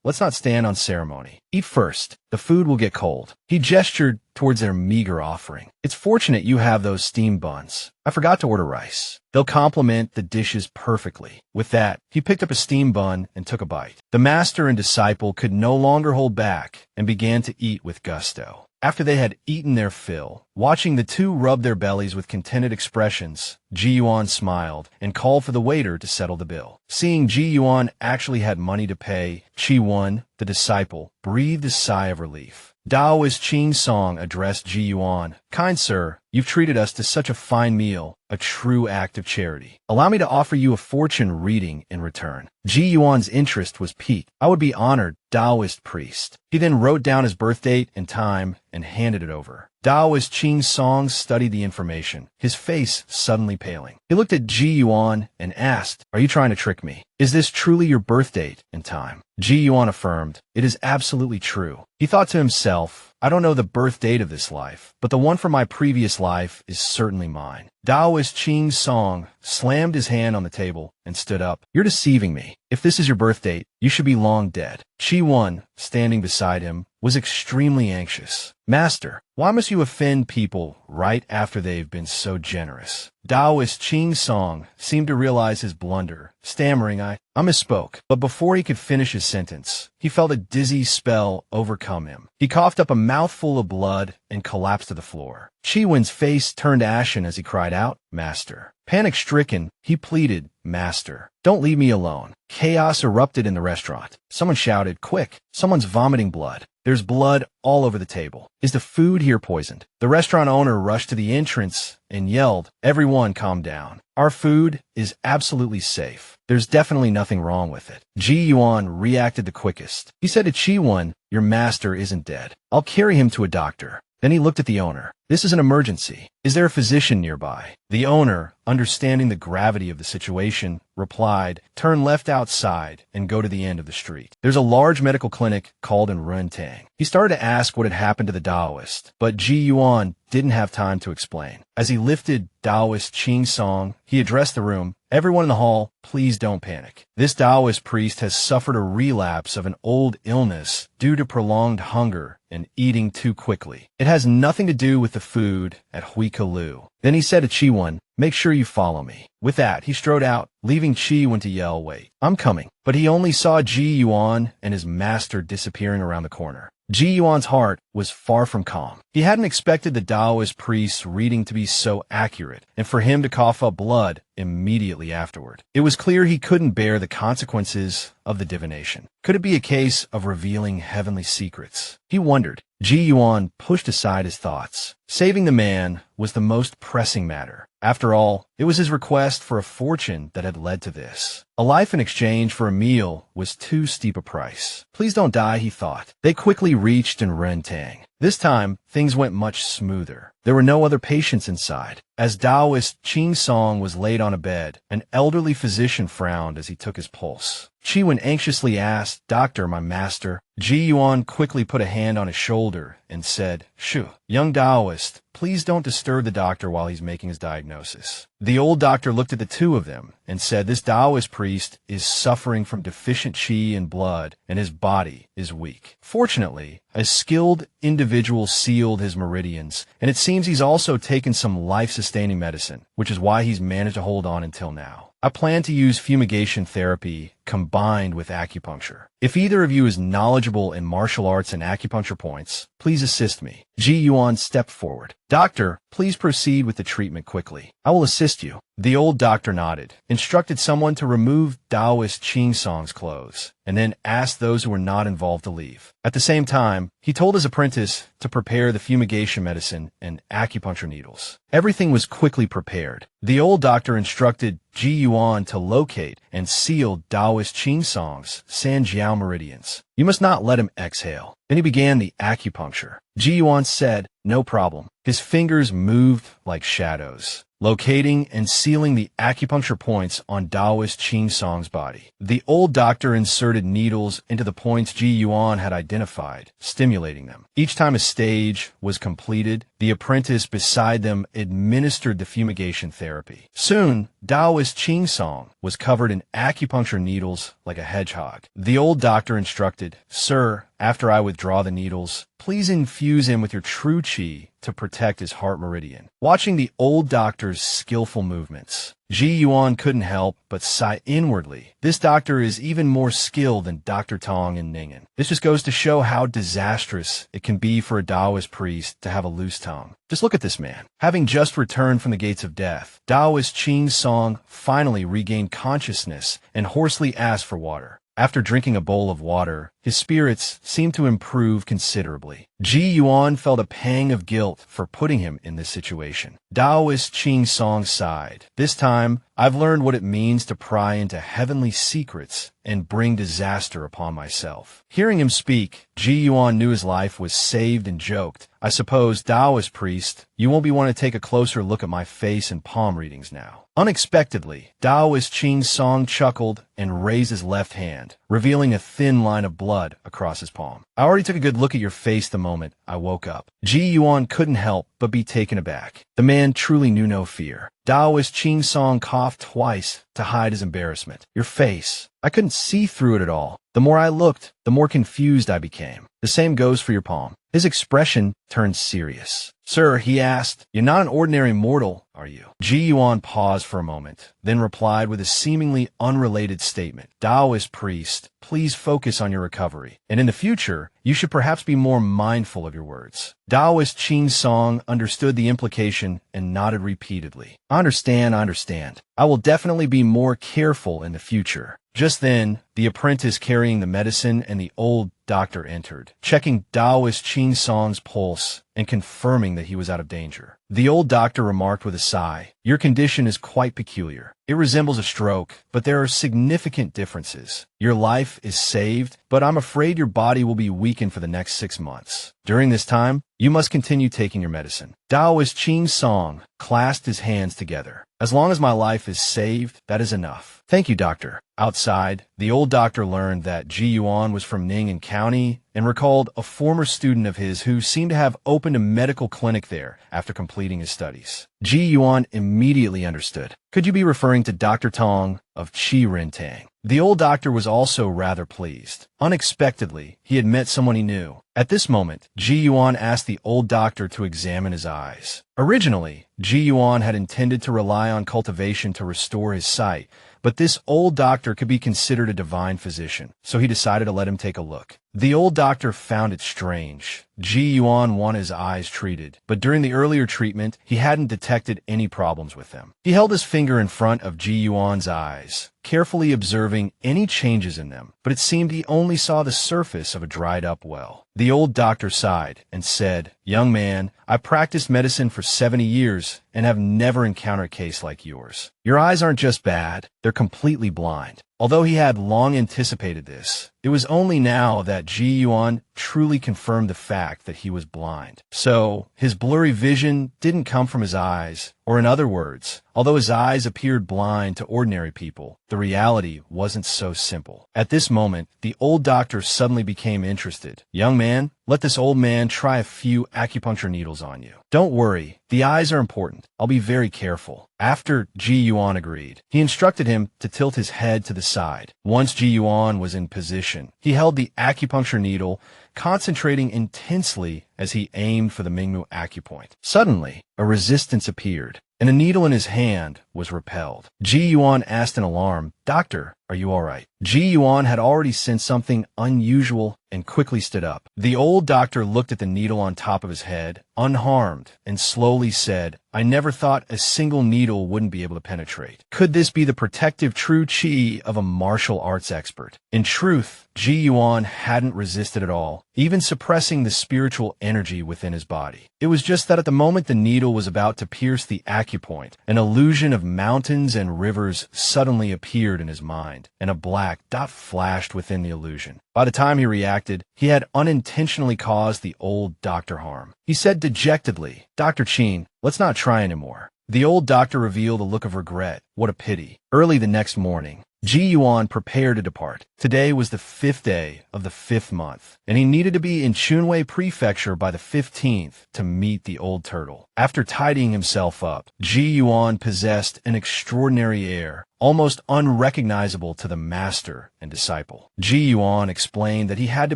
[SPEAKER 1] let's not stand on ceremony. Eat first. The food will get cold. He gestured towards their meager offering. It's fortunate you have those steamed buns. I forgot to order rice. They'll complement the dishes perfectly. With that, he picked up a steamed bun and took a bite. The master and disciple could no longer hold back and began to eat with gusto. After they had eaten their fill, watching the two rub their bellies with contented expressions, Ji Yuan smiled and called for the waiter to settle the bill. Seeing Ji Yuan actually had money to pay, Chi Wan, the disciple, breathed a sigh of relief. Taoist Qing Song addressed Ji Yuan. Kind sir, you've treated us to such a fine meal, a true act of charity. Allow me to offer you a fortune reading in return. Ji Yuan's interest was piqued. I would be honored, Taoist priest. He then wrote down his birth date and time and handed it over. Taoist Qing Song studied the information, his face suddenly paling. He looked at Ji Yuan and asked, Are you trying to trick me? Is this truly your birth date and time? Ji Yuan affirmed, It is absolutely true. He thought to himself, I don't know the birth date of this life, but the one from my previous life is certainly mine. Taoist Qing Song slammed his hand on the table and stood up. You're deceiving me. If this is your birth date, you should be long dead. Chi Wan, standing beside him, was extremely anxious. Master, why must you offend people right after they've been so generous? Taoist Qing Song seemed to realize his blunder, stammering, I misspoke. But before he could finish his sentence, he felt a dizzy spell overcome him. He coughed up a mouthful of blood and collapsed to the floor. Chi Wen's face turned ashen as he cried out, Master. Panic-stricken, he pleaded, Master, don't leave me alone. Chaos erupted in the restaurant. Someone shouted, Quick, someone's vomiting blood. There's blood all over the table. Is the food here poisoned? The restaurant owner rushed to the entrance and yelled, Everyone calm down. Our food is absolutely safe. There's definitely nothing wrong with it. Ji Yuan reacted the quickest. He said to Chi Wan, Your master isn't dead. I'll carry him to a doctor. Then he looked at the owner. This is an emergency. Is there a physician nearby? The owner, understanding the gravity of the situation, replied, Turn left outside and go to the end of the street. There's a large medical clinic called in Runtang. He started to ask what had happened to the Taoist, but Ji Yuan didn't have time to explain. As he lifted Taoist Qing Song, he addressed the room. Everyone in the hall, please don't panic. This Taoist priest has suffered a relapse of an old illness due to prolonged hunger and eating too quickly. It has nothing to do with the food at Huikalu. Then he said to Chi Wan, Make sure you follow me. With that, he strode out, leaving Chi Wan to yell, Wait, I'm coming. But he only saw Ji Yuan and his master disappearing around the corner. Ji Yuan's heart was far from calm. He hadn't expected the Taoist priest's reading to be so accurate, and for him to cough up blood immediately afterward. It was clear he couldn't bear the consequences of the divination. Could it be a case of revealing heavenly secrets? He wondered. Ji Yuan pushed aside his thoughts. Saving the man was the most pressing matter. After all, it was his request for a fortune that had led to this. A life in exchange for a meal was too steep a price. Please don't die, he thought. They quickly reached in Rentang. This time, things went much smoother. There were no other patients inside. As Taoist Qing Song was laid on a bed, an elderly physician frowned as he took his pulse. Chi Wan anxiously asked, Doctor, my master. Ji Yuan quickly put a hand on his shoulder and said, Shoo, young Taoist, please don't disturb the doctor while he's making his diagnosis. The old doctor looked at the two of them and said, This Taoist priest is suffering from deficient qi and blood, and his body is weak. Fortunately, a skilled individual sealed his meridians, and it seems he's also taken some life-sustaining medicine, which is why he's managed to hold on until now. I plan to use fumigation therapy combined with acupuncture. If either of you is knowledgeable in martial arts and acupuncture points, please assist me. Ji Yuan stepped forward. Doctor, please proceed with the treatment quickly. I will assist you. The old doctor nodded, instructed someone to remove Taoist Qing Song's clothes, and then asked those who were not involved to leave. At the same time, he told his apprentice to prepare the fumigation medicine and acupuncture needles. Everything was quickly prepared. The old doctor instructed Ji Yuan to locate and seal Taoist Qing Song's Sanjiao meridians. You must not let him exhale. Then he began the acupuncture. Ji Yuan said, No problem. His fingers moved like shadows. locating and sealing the acupuncture points on Taoist Qing Song's body. The old doctor inserted needles into the points Ji Yuan had identified, stimulating them. Each time a stage was completed, the apprentice beside them administered the fumigation therapy. Soon, Taoist Qing Song was covered in acupuncture needles like a hedgehog. The old doctor instructed, "Sir, after I withdraw the needles, please infuse him with your true qi to protect his heart meridian." Watching the old doctor's skillful movements, Ji Yuan couldn't help but sigh inwardly. This doctor is even more skilled than Dr. Tong and Ningen. This just goes to show how disastrous it can be for a Taoist priest to have a loose tongue. Just look at this man. Having just returned from the gates of death, Taoist Qing Song finally regained consciousness and hoarsely asked for water. After drinking a bowl of water, his spirits seemed to improve considerably. Ji Yuan felt a pang of guilt for putting him in this situation. Taoist Qing Song sighed. "This time, I've learned what it means to pry into heavenly secrets and bring disaster upon myself." Hearing him speak, Ji Yuan knew his life was saved and joked. "I suppose, Taoist priest, you won't be wanting to take a closer look at my face and palm readings now." Unexpectedly, Taoist Qing Song chuckled and raised his left hand, revealing a thin line of blood across his palm. "I already took a good look at your face the moment I woke up." Ji Yuan couldn't help but be taken aback. The man truly knew no fear. Taoist Qing Song coughed twice to hide his embarrassment. "Your face. I couldn't see through it at all. The more I looked, the more confused I became. The same goes for your palm." His expression turned serious. "Sir," he asked, "you're not an ordinary mortal, are you?" Ji Yuan paused for a moment, then replied with a seemingly unrelated statement. "Taoist priest, please focus on your recovery, and in the future, you should perhaps be more mindful of your words." Taoist Qing Song understood the implication and nodded repeatedly. I understand. I will definitely be more careful in the future." Just then, the apprentice carrying the medicine and the old doctor entered, checking Taoist Qing Song's pulse and confirming that he was out of danger. The old doctor remarked with a sigh, "Your condition is quite peculiar. It resembles a stroke, but there are significant differences. Your life is saved, but I'm afraid your body will be weakened for the next 6 months. During this time, you must continue taking your medicine." Taoist Qing Song clasped his hands together. "As long as my life is saved, that is enough. Thank you, doctor." Outside, the old doctor learned that Ji Yuan was from Ningen County and recalled a former student of his who seemed to have opened a medical clinic there after completing his studies. Ji Yuan immediately understood. "Could you be referring to Dr. Tong of Chi Rin Tang?" The old doctor was also rather pleased. Unexpectedly, he had met someone he knew. At this moment, Ji Yuan asked the old doctor to examine his eyes. Originally, Ji Yuan had intended to rely on cultivation to restore his sight, but this old doctor could be considered a divine physician, so he decided to let him take a look. The old doctor found it strange. Ji Yuan wanted his eyes treated, but during the earlier treatment, he hadn't detected any problems with them. He held his finger in front of Ji Yuan's eyes, carefully observing any changes in them, but it seemed he only saw the surface of a dried-up well. The old doctor sighed and said, "Young man, I practiced medicine for 70 years and have never encountered a case like yours. Your eyes aren't just bad, they're completely blind." Although he had long anticipated this, it was only now that Ji Yuan truly confirmed the fact that he was blind. So, his blurry vision didn't come from his eyes, or in other words, although his eyes appeared blind to ordinary people, the reality wasn't so simple. At this moment, the old doctor suddenly became interested. "Young man, let this old man try a few acupuncture needles on you. Don't worry, the eyes are important. I'll be very careful." After Ji Yuan agreed, he instructed him to tilt his head to the side. Once Ji Yuan was in position, he held the acupuncture needle, concentrating intensely as he aimed for the Mingmu acupoint. Suddenly, a resistance appeared, and a needle in his hand was repelled. Ji Yuan asked in alarm, "Doctor, are you all right?" Ji Yuan had already sensed something unusual and quickly stood up. The old doctor looked at the needle on top of his head, unharmed, and slowly said, "I never thought a single needle wouldn't be able to penetrate. Could this be the protective true qi of a martial arts expert?" In truth, Ji Yuan hadn't resisted at all, even suppressing the spiritual energy within his body. It was just that at the moment the needle was about to pierce the acupoint, an illusion of mountains and rivers suddenly appeared in his mind, and a black dot flashed within the illusion. By the time he reacted, he had unintentionally caused the old doctor harm. He said dejectedly, "Dr. Qin, let's not try anymore. The old doctor revealed a look of regret. What a pity. Early the next morning, Ji Yuan prepared to depart. Today was the 5th day of the 5th month, and he needed to be in Chunwei Prefecture by the 15th to meet the old turtle. After tidying himself up, Ji Yuan possessed an extraordinary air, almost unrecognizable to the master and disciple. Ji Yuan explained that he had to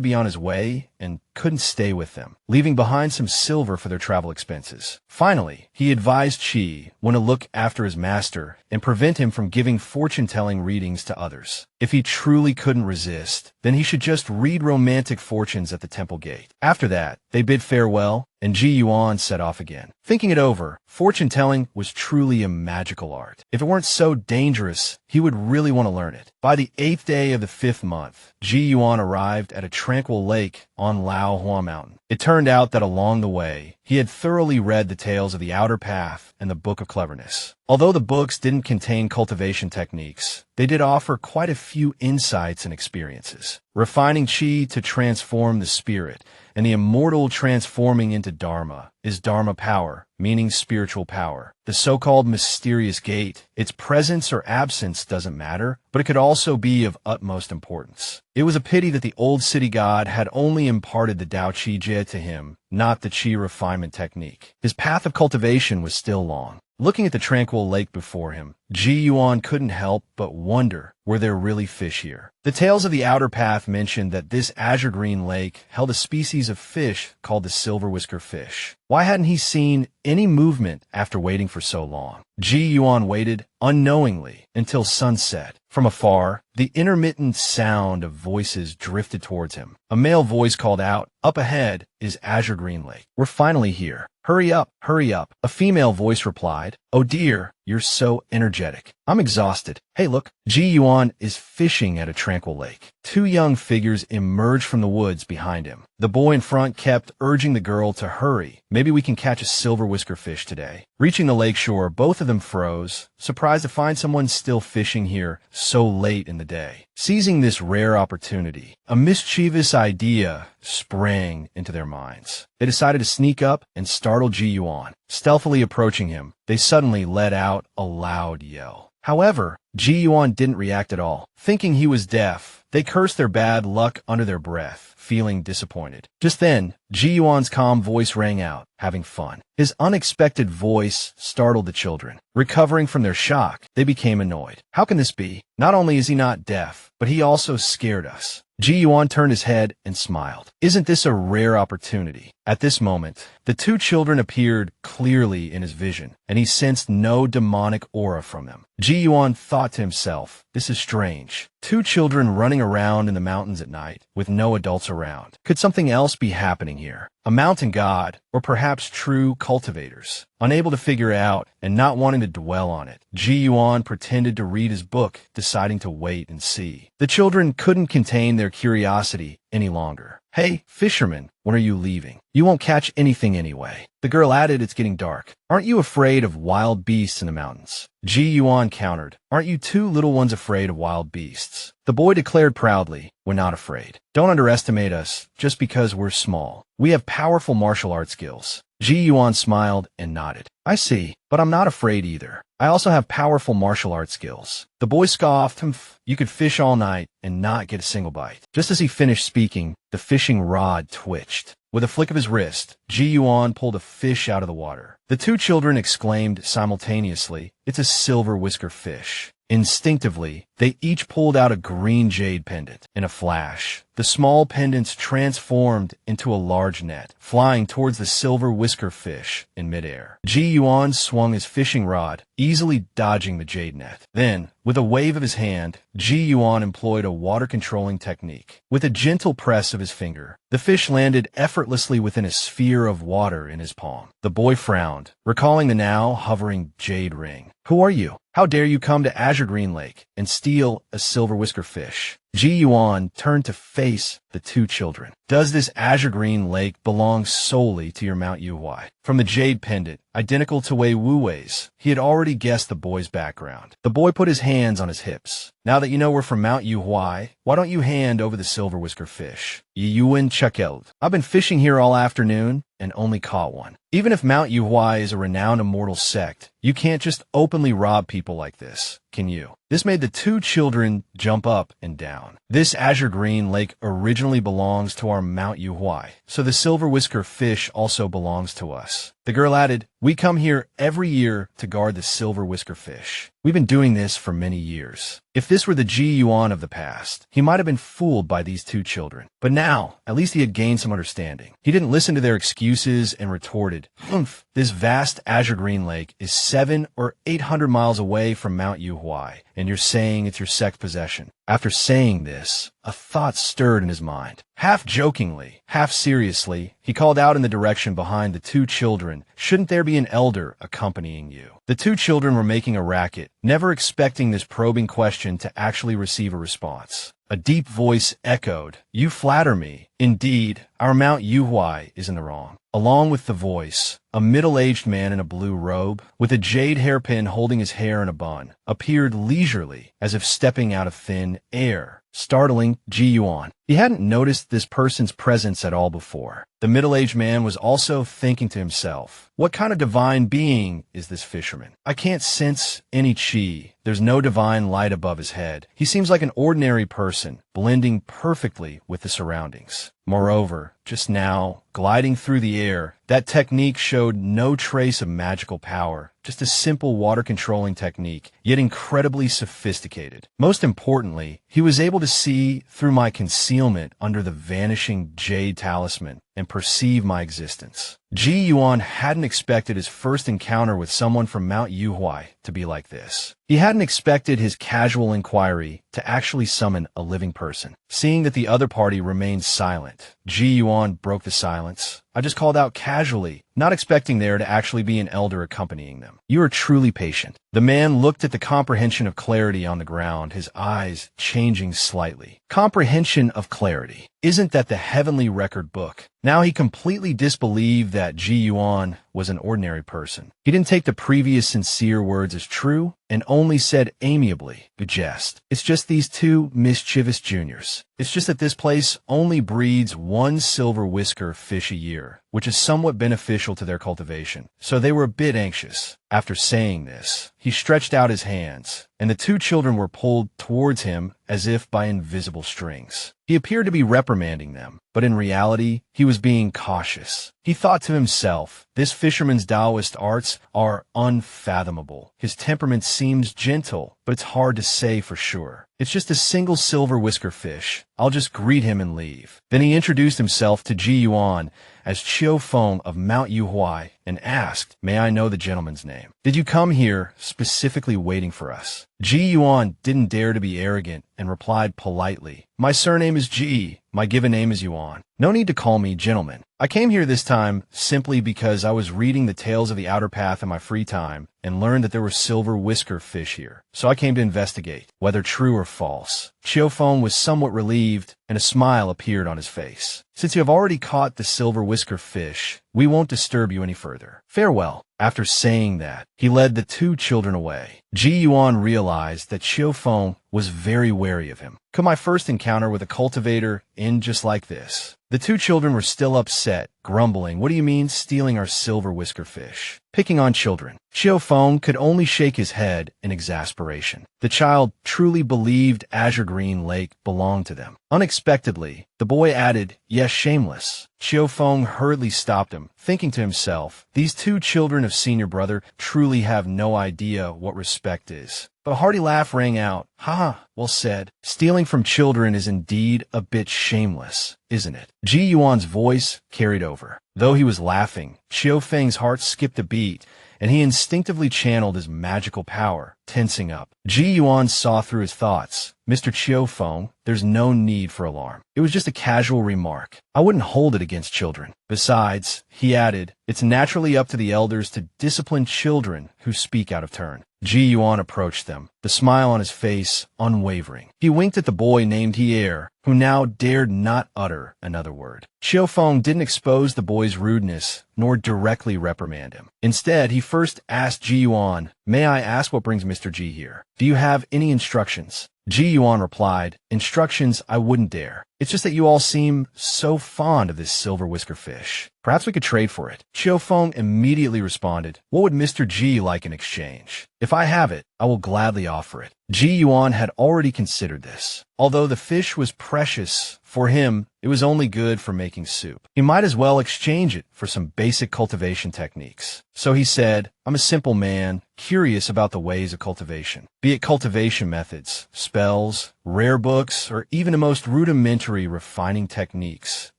[SPEAKER 1] be on his way and couldn't stay with them, leaving behind some silver for their travel expenses. Finally, he advised Qi when to look after his master and prevent him from giving fortune-telling readings to others. If he truly couldn't resist, then he should just read romantic fortunes at the temple gate. After that, they bid farewell, and Ji Yuan set off again. Thinking it over, fortune-telling was truly a magical art. If it weren't so dangerous, he would really want to learn it. By the 8th day of the 5th month, Ji Yuan arrived at a tranquil lake on Lao Hua Mountain. It turned out that along the way, he had thoroughly read the tales of the Outer Path and the Book of Cleverness. Although the books didn't contain cultivation techniques, they did offer quite a few insights and experiences. Refining Qi to transform the spirit, and the immortal transforming into Dharma, is Dharma power, meaning spiritual power. The so-called mysterious gate, its presence or absence doesn't matter, but it could also be of utmost importance. It was a pity that the old city god had only imparted the Dao Qi Jie to him, not the Qi refinement technique. His path of cultivation was still long. Looking at the tranquil lake before him, Ji Yuan couldn't help but wonder, were there really fish here? The tales of the Outer Path mentioned that this azure-green lake held a species of fish called the silver whisker fish. Why hadn't he seen any movement after waiting for so long? Ji Yuan waited, unknowingly, until sunset. From afar, the intermittent sound of voices drifted towards him. A male voice called out, "Up ahead is Azure Green Lake. We're finally here. Hurry up, hurry up." A female voice replied, "Oh dear, you're so energetic. I'm exhausted. Hey look, Ji Yuan is fishing at a tranquil lake." Two young figures emerged from the woods behind him. The boy in front kept urging the girl to hurry. Maybe we can catch a silver whisker fish today. Reaching the lake shore, both of them froze, surprised to find someone still fishing here so late in the day. Seizing this rare opportunity, a mischievous idea sprang into their minds. They decided to sneak up and startle Ji Yuan. Stealthily approaching him, they suddenly let out a loud yell. However, Ji Yuan didn't react at all. Thinking he was deaf, they cursed their bad luck under their breath, feeling disappointed. Just then, Ji Yuan's calm voice rang out, having fun. His unexpected voice startled the children. Recovering from their shock, they became annoyed. How can this be? Not only is he not deaf, but he also scared us. Ji Yuan turned his head and smiled. Isn't this a rare opportunity? At this moment, the two children appeared clearly in his vision, and he sensed no demonic aura from them. Ji Yuan thought to himself, this is strange. Two children running around in the mountains at night, with no adults around. Could something else be happening here? A mountain god, or perhaps true cultivators? Unable to figure it out, and not wanting to dwell on it, Ji Yuan pretended to read his book, deciding to wait and see. The children couldn't contain their curiosity any longer. Hey, fisherman, when are you leaving? You won't catch anything anyway. The girl added, it's getting dark. Aren't you afraid of wild beasts in the mountains? Ji Yuan countered, aren't you two little ones afraid of wild beasts? The boy declared proudly, we're not afraid. Don't underestimate us just because we're small. We have powerful martial arts skills. Ji Yuan smiled and nodded. I see, but I'm not afraid either. I also have powerful martial arts skills. The boy scoffed, you could fish all night and not get a single bite. Just as he finished speaking, the fishing rod twitched. With a flick of his wrist, Ji Yuan pulled a fish out of the water. The two children exclaimed simultaneously, it's a silver whisker fish. Instinctively, they each pulled out a green jade pendant. In a flash, the small pendants transformed into a large net, flying towards the silver whisker fish in midair. Ji Yuan swung his fishing rod, easily dodging the jade net. Then, with a wave of his hand, Ji Yuan employed a water-controlling technique. With a gentle press of his finger, the fish landed effortlessly within a sphere of water in his palm. The boy frowned, recalling the now hovering jade ring. Who are you? How dare you come to Azure Green Lake and steal a silver whisker fish? Ji Yuan turned to face the two children. Does this azure green lake belong solely to your Mount Yuhai? From the jade pendant, identical to Wei Wuwei's, he had already guessed the boy's background. The boy put his hands on his hips. Now that you know we're from Mount Yuhai, why don't you hand over the silver whisker fish? Yuan Chukeld. I've been fishing here all afternoon and only caught one. Even if Mount Yuhai is a renowned immortal sect, you can't just openly rob people like this, can you? This made the two children jump up and down. This azure green lake originally belongs to our Mount Yuhai, so the silver whisker fish also belongs to us. The girl added, we come here every year to guard the silver whisker fish. We've been doing this for many years. If this were the Ji Yuan of the past, he might have been fooled by these two children. But now, at least he had gained some understanding. He didn't listen to their excuses and retorted, "Humph, this vast azure green lake is 700 or 800 miles away from Mount Yuhai, and you're saying it's your sect possession." After saying this, a thought stirred in his mind. Half jokingly, half seriously, he called out in the direction behind the two children, "Shouldn't there be an elder accompanying you?" The two children were making a racket, never expecting this probing question to actually receive a response. A deep voice echoed, "You flatter me. Indeed, our Mount Yuhai is in the wrong." Along with the voice, a middle-aged man in a blue robe, with a jade hairpin holding his hair in a bun, appeared leisurely, as if stepping out of thin air, startling Ji Yuan. He hadn't noticed this person's presence at all before. The middle-aged man was also thinking to himself, what kind of divine being is this fisherman? I can't sense any chi. There's no divine light above his head. He seems like an ordinary person, blending perfectly with the surroundings. Moreover, just now, gliding through the air, that technique showed no trace of magical power, just a simple water-controlling technique, yet incredibly sophisticated. Most importantly, he was able to see through my concealment under the vanishing jade talisman and perceive my existence. Ji Yuan hadn't expected his first encounter with someone from Mount Yuhai to be like this. He hadn't expected his casual inquiry to actually summon a living person. Seeing that the other party remained silent, Ji Yuan broke the silence. I just called out casually, not expecting there to actually be an elder accompanying them. You are truly patient. The man looked at the comprehension of clarity on the ground, his eyes changing slightly. Comprehension of clarity. Isn't that the heavenly record book? Now he completely disbelieved that Ji Yuan was an ordinary person. He didn't take the previous sincere words as true and only said amiably, "Good jest. It's just these two mischievous juniors. It's just that this place only breeds one silver whisker fish a year, which is somewhat beneficial to their cultivation. So they were a bit anxious." After saying this, he stretched out his hands, and the two children were pulled towards him as if by invisible strings. He appeared to be reprimanding them, but in reality, he was being cautious. He thought to himself, this fisherman's Taoist arts are unfathomable. His temperament seems gentle, but it's hard to say for sure. It's just a single silver whisker fish. I'll just greet him and leave. Then he introduced himself to Ji Yuan as Chiu Feng of Mount Yuhai and asked, "May I know the gentleman's name? Did you come here specifically waiting for us?" Ji Yuan didn't dare to be arrogant and replied politely, "My surname is Ji. My given name is Yuan. No need to call me gentleman. I came here this time simply because I was reading the Tales of the Outer Path in my free time and learned that there were silver whisker fish here. So I came to investigate, whether true or false." Chiu Feng was somewhat relieved, and a smile appeared on his face. "Since you have already caught the silver whisker fish, we won't disturb you any further. Farewell." After saying that, he led the two children away. Ji Yuan realized that Chiu Feng was very wary of him. Could my first encounter with a cultivator end just like this? The two children were still upset, grumbling, "What do you mean, stealing our silver whisker fish?" Picking on children. Chiu Feng could only shake his head in exasperation. The child truly believed Azure Green Lake belonged to them. Unexpectedly, the boy added, "Yes, shameless." Chiu Feng hurriedly stopped him, thinking to himself, these two children of senior brother truly have no idea what respect is. But a hearty laugh rang out. "Ha ha, well said. Stealing from children is indeed a bit shameless, isn't it?" Ji Yuan's voice carried over. Though he was laughing, Chiu Feng's heart skipped a beat, and he instinctively channeled his magical power, tensing up. Ji Yuan saw through his thoughts. "Mr. Chiu Feng, there's no need for alarm. It was just a casual remark. I wouldn't hold it against children. Besides," he added, "it's naturally up to the elders to discipline children who speak out of turn." Ji Yuan approached them, the smile on his face unwavering. He winked at the boy named Hier, who now dared not utter another word. Qiu Feng didn't expose the boy's rudeness, nor directly reprimand him. Instead, he first asked Ji Yuan, "May I ask what brings Mr. Ji here? Do you have any instructions?" Ji Yuan replied, "Instructions I wouldn't dare. It's just that you all seem so fond of this silver whisker fish. Perhaps we could trade for it." Qiu Feng immediately responded, "What would Mr. Ji like in exchange? If I have it, I will gladly offer it." Ji Yuan had already considered this. Although the fish was precious, for him, it was only good for making soup. He might as well exchange it for some basic cultivation techniques. So he said, "I'm a simple man, curious about the ways of cultivation. Be it cultivation methods, spells, rare books, or even the most rudimentary refining techniques,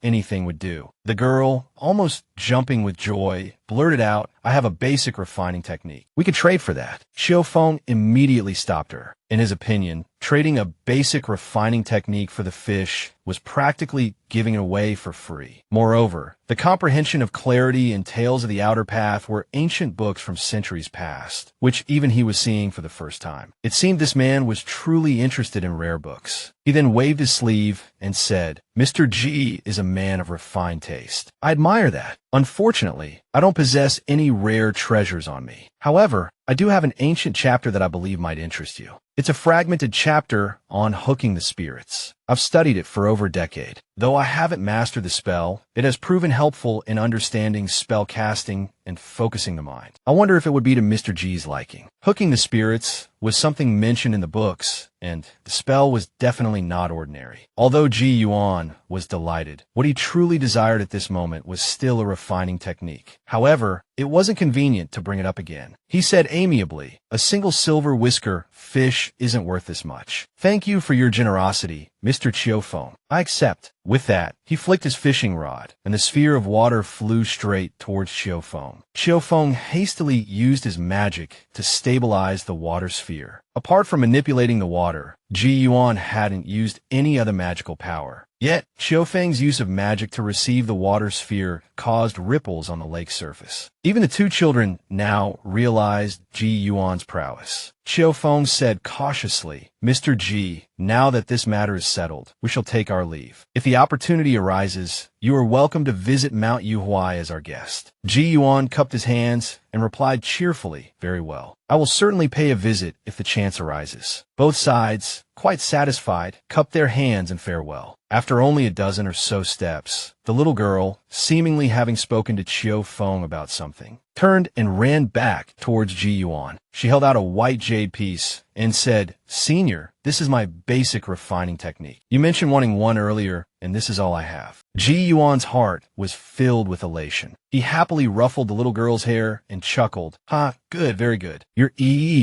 [SPEAKER 1] anything would do." The girl, almost jumping with joy, blurted out, "I have a basic refining technique. We could trade for that." Qiu Feng immediately stopped her. In his opinion, trading a basic refining technique for the fish was practically giving it away for free. Moreover, the comprehension of clarity and tales of the outer path were ancient books from centuries past, which even he was seeing for the first time. It seemed this man was truly interested in rare books. He then waved his sleeve and said, "Mr. Ji is a man of refined taste. I admire that. Unfortunately, I don't possess any rare treasures on me. However, I do have an ancient chapter that I believe might interest you. It's a fragmented chapter on hooking the spirits. I've studied it for over a decade. Though I haven't mastered the spell, it has proven helpful in understanding spell casting and focusing the mind. I wonder if it would be to Mr. G's liking." Hooking the spirits was something mentioned in the books, and the spell was definitely not ordinary. Although Ji Yuan was delighted, what he truly desired at this moment was still a refining technique. However, it wasn't convenient to bring it up again. He said amiably, "A single silver whisker fish isn't worth this much. Thank you for your generosity, Mr. Qiu Feng. I accept." With that, he flicked his fishing rod, and the sphere of water flew straight towards Qiu Feng. Qiu Feng hastily used his magic to stabilize the water sphere. Apart from manipulating the water, Ji Yuan hadn't used any other magical power. Yet, Qiu Feng's use of magic to receive the water sphere caused ripples on the lake's surface. Even the two children now realized Ji Yuan's prowess. Qiu Feng said cautiously, "Mr. Ji, now that this matter is settled, we shall take our leave. If the opportunity arises, you are welcome to visit Mount Yuhuai as our guest." Ji Yuan cupped his hands and replied cheerfully, "Very well. I will certainly pay a visit if the chance arises." Both sides, quite satisfied, cupped their hands in farewell. After only a dozen or so steps, the little girl, seemingly having spoken to Qiu Feng about something, turned and ran back towards Ji Yuan. She held out a white jade piece and said, "Senior, this is my basic refining technique. You mentioned wanting one earlier, and this is all I have." Ji Yuan's heart was filled with elation. He happily ruffled the little girl's hair and chuckled, "Ha, good, very good. You're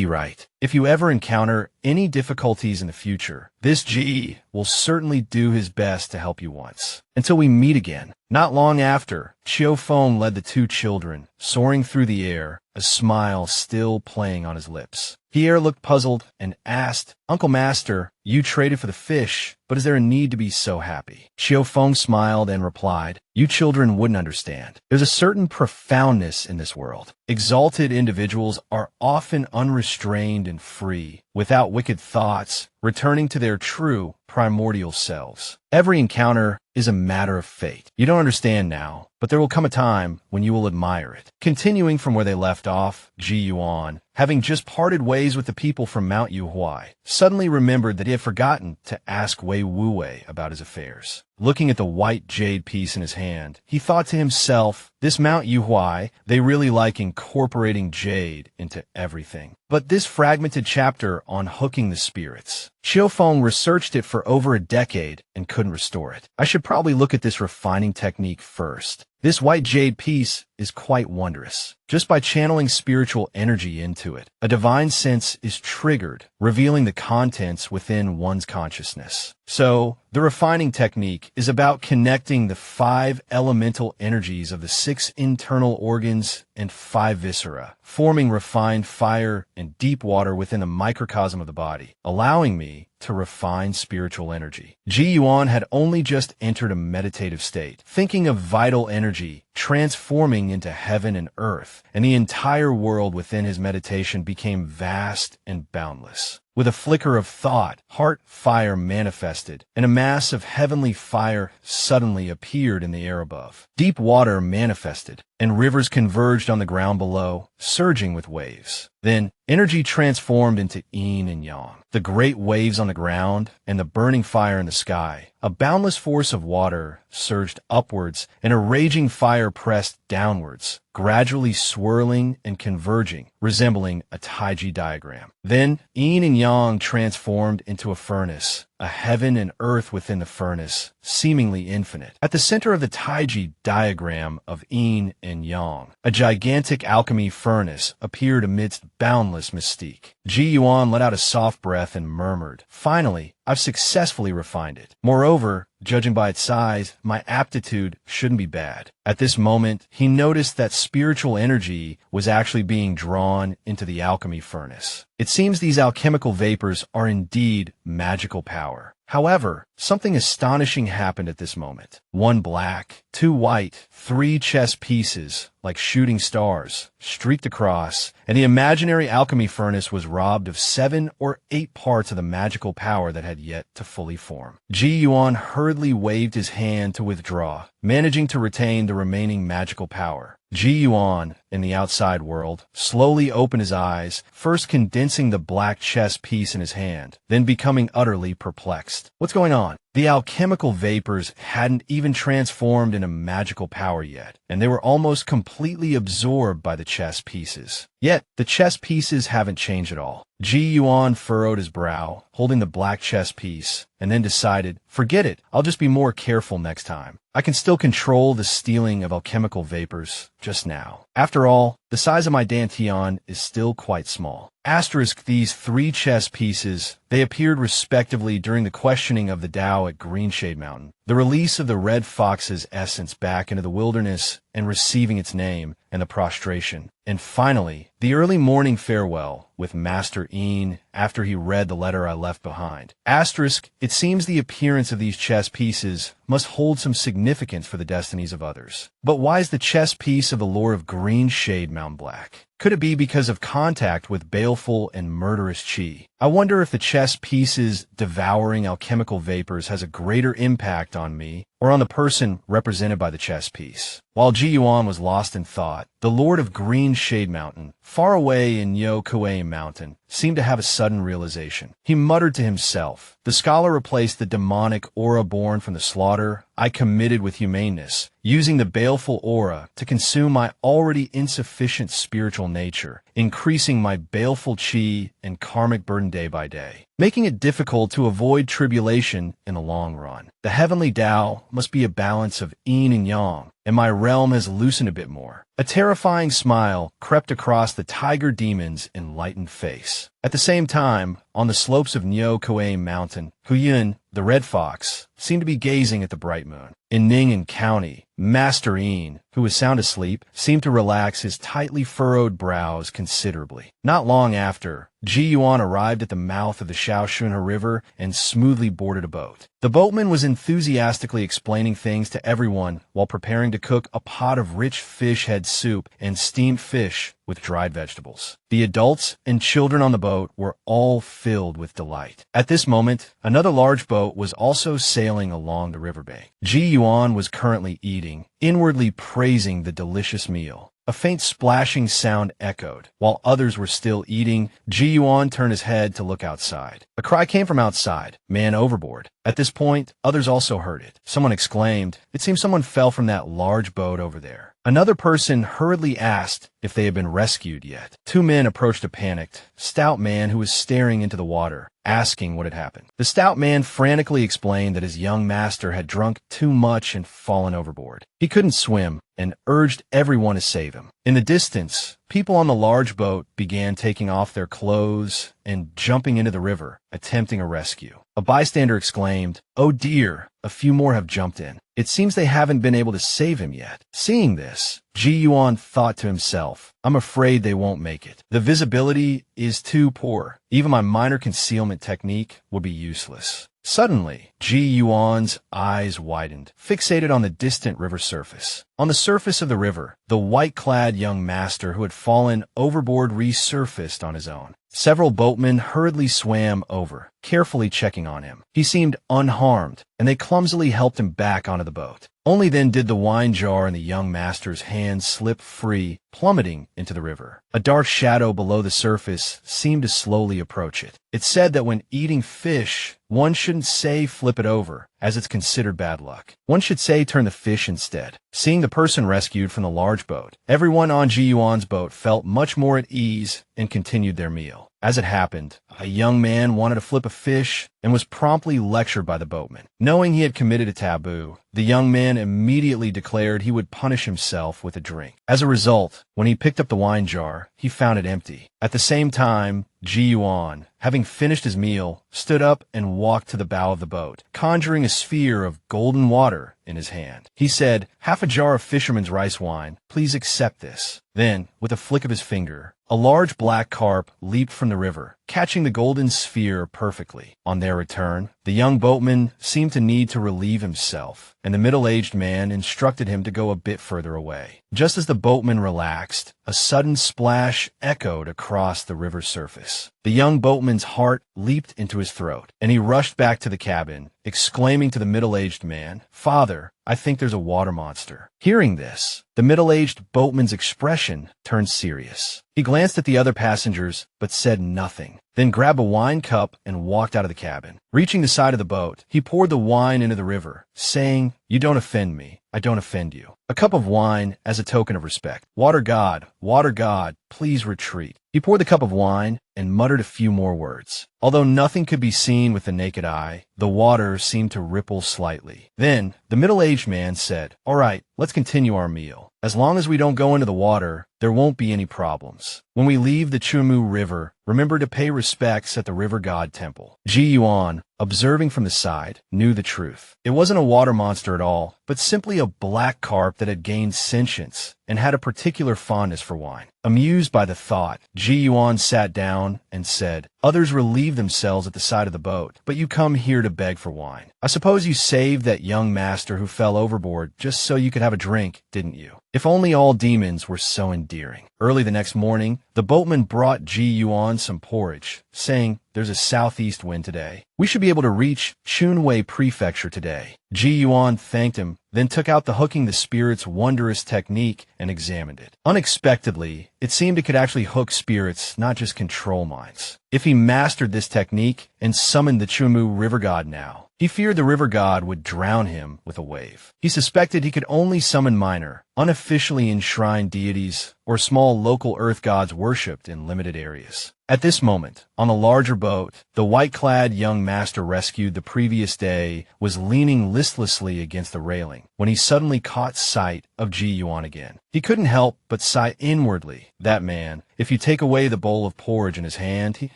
[SPEAKER 1] right. If you ever encounter any difficulties in the future, this Ji will certainly do his best to help you once. Until we meet again." Not long after, Qiu Feng led the two children, soaring through the air, a smile still playing on his lips. Pierre looked puzzled and asked, "Uncle Master, you traded for the fish, but is there a need to be so happy?" Qiu Feng smiled and replied, "You children wouldn't understand. There's a certain profoundness in this world. Exalted individuals are often unrestrained and free, without wicked thoughts, returning to their true, primordial selves. Every encounter is a matter of fate. You don't understand now, but there will come a time when you will admire it." Continuing from where they left off, Ji Yuan, having just parted ways with the people from Mount Yuhuai, suddenly remembered that he had forgotten to ask Wei Wuwei about his affairs. Looking at the white jade piece in his hand, he thought to himself, this Mount Yuhuai, they really like incorporating jade into everything. But this fragmented chapter on hooking the spirits, Qiu Feng researched it for over a decade and couldn't restore it. I should probably look at this refining technique first. This white jade piece is quite wondrous. Just by channeling spiritual energy into it, a divine sense is triggered, revealing the contents within one's consciousness. So, the refining technique is about connecting the 5 elemental energies of the 6 internal organs and 5 viscera, forming refined fire and deep water within the microcosm of the body, allowing me to refine spiritual energy. Ji Yuan had only just entered a meditative state. Thinking of vital energy transforming into heaven and earth, and the entire world within his meditation became vast and boundless. With a flicker of thought, heart fire manifested, and a mass of heavenly fire suddenly appeared in the air above. Deep water manifested, and rivers converged on the ground below, surging with waves. Then, energy transformed into yin and yang, the great waves on the ground and the burning fire in the sky. A boundless force of water surged upwards, and a raging fire pressed downwards, gradually swirling and converging, resembling a Taiji diagram. Then, yin and yang transformed into a furnace, a heaven and earth within the furnace, seemingly infinite. At the center of the Taiji diagram of yin and yang, a gigantic alchemy furnace appeared amidst boundless mystique. Ji Yuan let out a soft breath and murmured, "Finally, I've successfully refined it. Moreover, judging by its size, my aptitude shouldn't be bad." At this moment, he noticed that spiritual energy was actually being drawn into the alchemy furnace. It seems these alchemical vapors are indeed magical power. However, something astonishing happened at this moment. One black, two white, three chess pieces, like shooting stars, streaked across, and the imaginary alchemy furnace was robbed of 7 or 8 parts of the magical power that had yet to fully form. Ji Yuan hurriedly waved his hand to withdraw, managing to retain the remaining magical power. Ji Yuan, in the outside world, slowly opened his eyes, first condensing the black chess piece in his hand, then becoming utterly perplexed. What's going on? The alchemical vapors hadn't even transformed into magical power yet, and they were almost completely absorbed by the chess pieces. Yet, the chess pieces haven't changed at all. Ji Yuan furrowed his brow, holding the black chess piece, and then decided, forget it, I'll just be more careful next time. I can still control the stealing of alchemical vapors just now. After all, the size of my dantian is still quite small. Asterisk these 3 chess pieces, they appeared respectively during the questioning of the Tao at Greenshade Mountain, the release of the red fox's essence back into the wilderness and receiving its name, and the prostration. And finally, the early morning farewell with Master Yin after he read the letter I left behind. Asterisk, it seems the appearance of these chess pieces must hold some significance for the destinies of others. But why is the chess piece of the Lord of Greenshade Mountain black? Could it be because of contact with baleful and murderous chi? I wonder if the chess pieces devouring alchemical vapors has a greater impact on me or on the person represented by the chess piece. While Ji Yuan was lost in thought, the Lord of Greenshade Mountain, far away in Yo-Kuei Mountain, seemed to have a sudden realization. He muttered to himself. The scholar replaced the demonic aura born from the slaughter I committed with humaneness, using the baleful aura to consume my already insufficient spiritual nature, increasing my baleful chi and karmic burden day by day, making it difficult to avoid tribulation in the long run. The heavenly Tao must be a balance of yin and yang, and my realm has loosened a bit more. A terrifying smile crept across the tiger demon's enlightened face. At the same time, on the slopes of Nyo-Kuei Mountain, Huyun, the red fox, seemed to be gazing at the bright moon. In Ning'an County, Master Yin, who was sound asleep, seemed to relax his tightly furrowed brows considerably. Not long after, Ji Yuan arrived at the mouth of the Shaoxunhe River and smoothly boarded a boat. The boatman was enthusiastically explaining things to everyone while preparing to cook a pot of rich fish head soup and steamed fish with dried vegetables. The adults and children on the boat were all filled with delight. At this moment, another large boat was also sailing along the riverbank. Ji Yuan was currently eating, inwardly praising the delicious meal. A faint splashing sound echoed. While others were still eating, Ji Yuan turned his head to look outside. A cry came from outside. Man overboard. At this point, others also heard it. Someone exclaimed, "It seems someone fell from that large boat over there." Another person hurriedly asked if they had been rescued yet. 2 men approached a panicked, stout man who was staring into the water, asking what had happened. The stout man frantically explained that his young master had drunk too much and fallen overboard. He couldn't swim and urged everyone to save him. In the distance, people on the large boat began taking off their clothes and jumping into the river, attempting a rescue. A bystander exclaimed, "Oh dear, a few more have jumped in. It seems they haven't been able to save him yet." Seeing this, Ji Yuan thought to himself, "I'm afraid they won't make it. The visibility is too poor. Even my minor concealment technique would be useless." Suddenly, Ji Yuan's eyes widened, fixated on the distant river surface. On the surface of the river, the white-clad young master who had fallen overboard resurfaced on his own. Several boatmen hurriedly swam over, carefully checking on him. He seemed unharmed, and they clumsily helped him back onto the boat. Only then did the wine jar in the young master's hand slip free, plummeting into the river. A dark shadow below the surface seemed to slowly approach it. It's said that when eating fish, one shouldn't say flip it over, as it's considered bad luck. One should say turn the fish instead. Seeing the person rescued from the large boat, everyone on Ji Yuan's boat felt much more at ease and continued their meal. As it happened, a young man wanted to flip a fish and was promptly lectured by the boatman. Knowing he had committed a taboo, the young man immediately declared he would punish himself with a drink. As a result, when he picked up the wine jar, he found it empty. At the same time, Ji Yuan, having finished his meal, stood up and walked to the bow of the boat, conjuring a sphere of golden water in his hand. He said, "Half a jar of fisherman's rice wine. Please accept this." Then, with a flick of his finger, a large black carp leaped from the river, catching the golden sphere perfectly. On their return, the young boatman seemed to need to relieve himself, and the middle-aged man instructed him to go a bit further away. Just as the boatman relaxed, a sudden splash echoed across the river's surface. The young boatman's heart leaped into his throat, and he rushed back to the cabin, exclaiming to the middle-aged man, "Father, I think there's a water monster." Hearing this, the middle-aged boatman's expression turned serious. He glanced at the other passengers, but said nothing, then grabbed a wine cup and walked out of the cabin. Reaching the side of the boat, he poured the wine into the river, saying, "You don't offend me, I don't offend you. A cup of wine as a token of respect. Water god, please retreat." He poured the cup of wine and muttered a few more words. Although nothing could be seen with the naked eye, the water seemed to ripple slightly. Then, the middle-aged man said, "All right, let's continue our meal. As long as we don't go into the water, there won't be any problems. When we leave the Chumu River, remember to pay respects at the River God Temple." Ji Yuan, observing from the side, knew the truth. It wasn't a water monster at all, but simply a black carp that had gained sentience and had a particular fondness for wine. Amused by the thought, Ji Yuan sat down and said, "Others relieve themselves at the side of the boat, but you come here to beg for wine. I suppose you saved that young master who fell overboard just so you could have a drink, didn't you? If only all demons were so endearing." Early the next morning, the boatman brought Ji Yuan some porridge, saying, "There's a southeast wind today. We should be able to reach Chunwei Prefecture today." Ji Yuan thanked him, then took out the hooking the spirit's wondrous technique and examined it. Unexpectedly, it seemed it could actually hook spirits, not just control minds. If he mastered this technique and summoned the Chumu River God now, he feared the river god would drown him with a wave. He suspected he could only summon minor, unofficially enshrined deities or small local earth gods worshipped in limited areas. At this moment, on a larger boat, the white-clad young master rescued the previous day was leaning listlessly against the railing when he suddenly caught sight of Ji Yuan again. He couldn't help but sigh inwardly. That man, if you take away the bowl of porridge in his hand,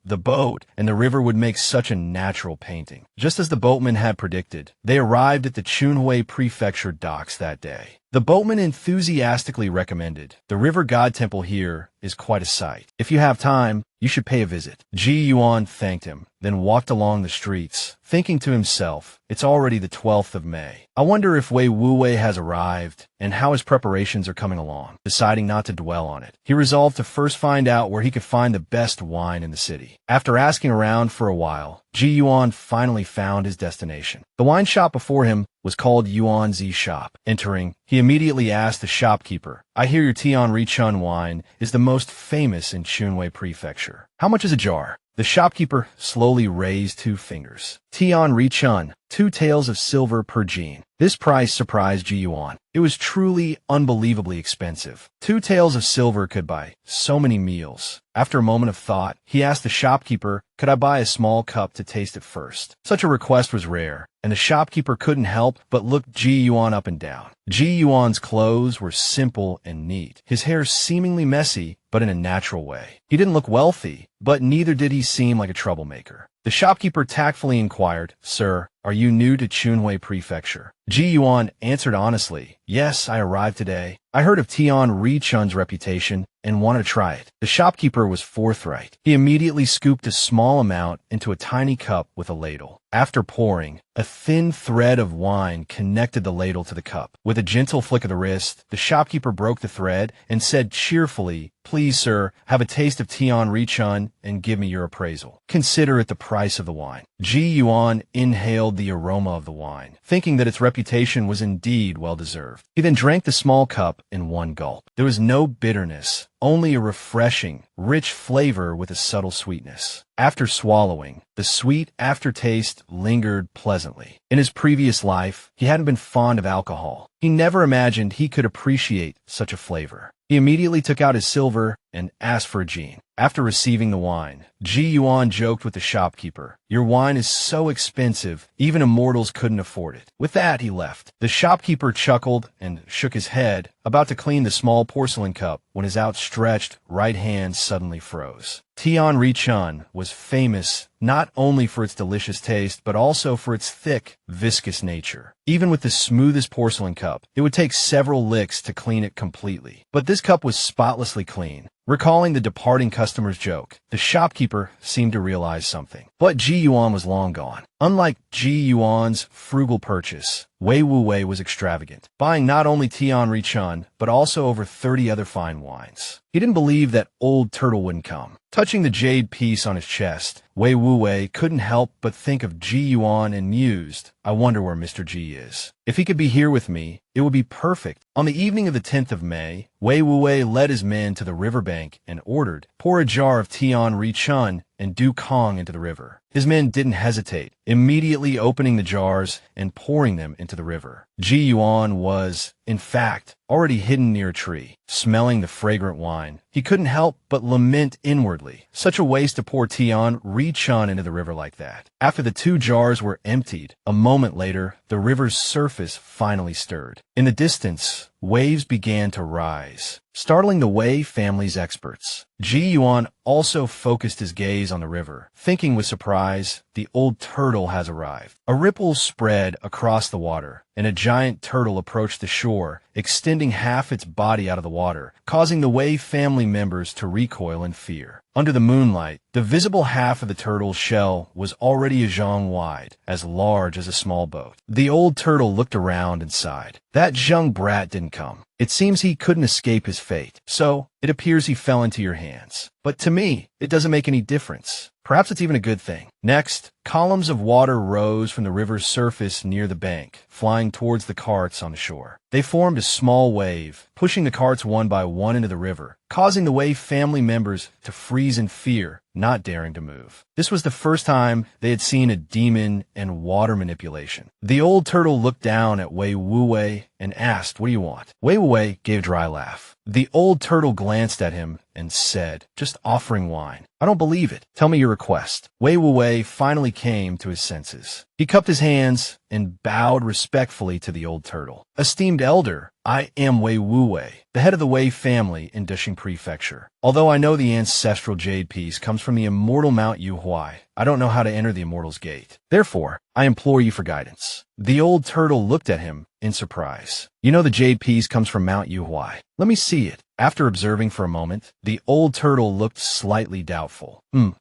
[SPEAKER 1] the boat and the river would make such a natural painting. Just as the boatman had predicted, they arrived at the Chunhui Prefecture docks that day. The boatman enthusiastically recommended, "The River God Temple here is quite a sight. If you have time, you should pay a visit." Ji Yuan thanked him, then walked along the streets, thinking to himself, "It's already the 12th of May. I wonder if Wei Wuwei has arrived and how his preparations are coming along." Deciding not to dwell on it, he resolved to first find out where he could find the best wine in the city. After asking around for a while, Ji Yuan finally found his destination. The wine shop before him was called Yuanzi Shop. Entering, he immediately asked the shopkeeper, "I hear your Tian Richun wine is the most famous in Chunwei Prefecture. How much is a jar?" The shopkeeper slowly raised 2 fingers. "Tian Richun, 2 taels of silver per jean." This price surprised Ji Yuan. It was truly unbelievably expensive. 2 taels of silver could buy so many meals. After a moment of thought, he asked the shopkeeper, "Could I buy a small cup to taste it first?" Such a request was rare, and the shopkeeper couldn't help but look Ji Yuan up and down. Ji Yuan's clothes were simple and neat, his hair seemingly messy, but in a natural way. He didn't look wealthy, but neither did he seem like a troublemaker. The shopkeeper tactfully inquired, "Sir, are you new to Chunhui Prefecture?" Ji Yuan answered honestly, "Yes, I arrived today. I heard of Tian Richun's reputation and wanted to try it." The shopkeeper was forthright. He immediately scooped a small amount into a tiny cup with a ladle. After pouring, a thin thread of wine connected the ladle to the cup. With a gentle flick of the wrist, the shopkeeper broke the thread and said cheerfully, "Please, sir, have a taste of Tian Richun and give me your appraisal. Consider it the price of the wine." Ji Yuan inhaled the aroma of the wine, thinking that its reputation was indeed well-deserved. He then drank the small cup in one gulp. There was no bitterness, only a refreshing, rich flavor with a subtle sweetness. After swallowing, the sweet aftertaste lingered pleasantly. In his previous life, he hadn't been fond of alcohol. He never imagined he could appreciate such a flavor. He immediately took out his silver and asked for a gene. After receiving the wine, Ji Yuan joked with the shopkeeper, "Your wine is so expensive, even immortals couldn't afford it." With that, he left. The shopkeeper chuckled and shook his head, about to clean the small porcelain cup when his outstretched right hand suddenly froze. Tian Richun was famous not only for its delicious taste, but also for its thick, viscous nature. Even with the smoothest porcelain cup, it would take several licks to clean it completely. But this cup was spotlessly clean. Recalling the departing customer's joke, the shopkeeper seemed to realize something. But Ji Yuan was long gone. Unlike Ji Yuan's frugal purchase, Wei Wuwei was extravagant, buying not only Tian Richun, but also over 30 other fine wines. He didn't believe that Old Turtle wouldn't come. Touching the jade piece on his chest, Wei Wuwei couldn't help but think of Ji Yuan and mused, "I wonder where Mr. Ji is. If he could be here with me, it would be perfect." On the evening of the 10th of May, Wei Wuwei led his men to the riverbank and ordered, "Pour a jar of Tian Richun and Du Kong into the river." His men didn't hesitate, immediately opening the jars and pouring them into the river. Ji Yuan was, in fact, already hidden near a tree, smelling the fragrant wine. He couldn't help but lament inwardly. Such a waste to pour Tian Richun into the river like that. After the 2 jars were emptied, a moment later, the river's surface finally stirred. In the distance, waves began to rise, startling the Wei family's experts. Ji Yuan also focused his gaze on the river, thinking with surprise, "The old turtle has arrived." A ripple spread across the water, and a giant turtle approached the shore, extending half its body out of the water, causing the Wei family members to recoil in fear. Under the moonlight, the visible half of the turtle's shell was already a zhang wide, as large as a small boat. The old turtle looked around and sighed. That young brat didn't come. It seems he couldn't escape his fate, so it appears he fell into your hands. But to me, it doesn't make any difference. Perhaps it's even a good thing. Next, columns of water rose from the river's surface near the bank, flying towards the carts on the shore. They formed a small wave, pushing the carts one by one into the river, causing the Wei family members to freeze in fear, not daring to move. This was the first time they had seen a demon and water manipulation. The old turtle looked down at Wei Wuwei and asked, "What do you want?" Wei Wuwei gave a dry laugh. The old turtle glanced at him and said, "Just offering wine." "I don't believe it. Tell me your request." Wei Wuwei finally came to his senses. He cupped his hands and bowed respectfully to the old turtle. "Esteemed elder, I am Wei Wuwei, the head of the Wei family in Dishing Prefecture. Although I know the ancestral jade piece comes from the immortal Mount Yuhuai, I don't know how to enter the immortal's gate. Therefore, I implore you for guidance." The old turtle looked at him in surprise. "You know the jade piece comes from Mount Yuhuai. Let me see it." After observing for a moment, the old turtle looked slightly doubtful.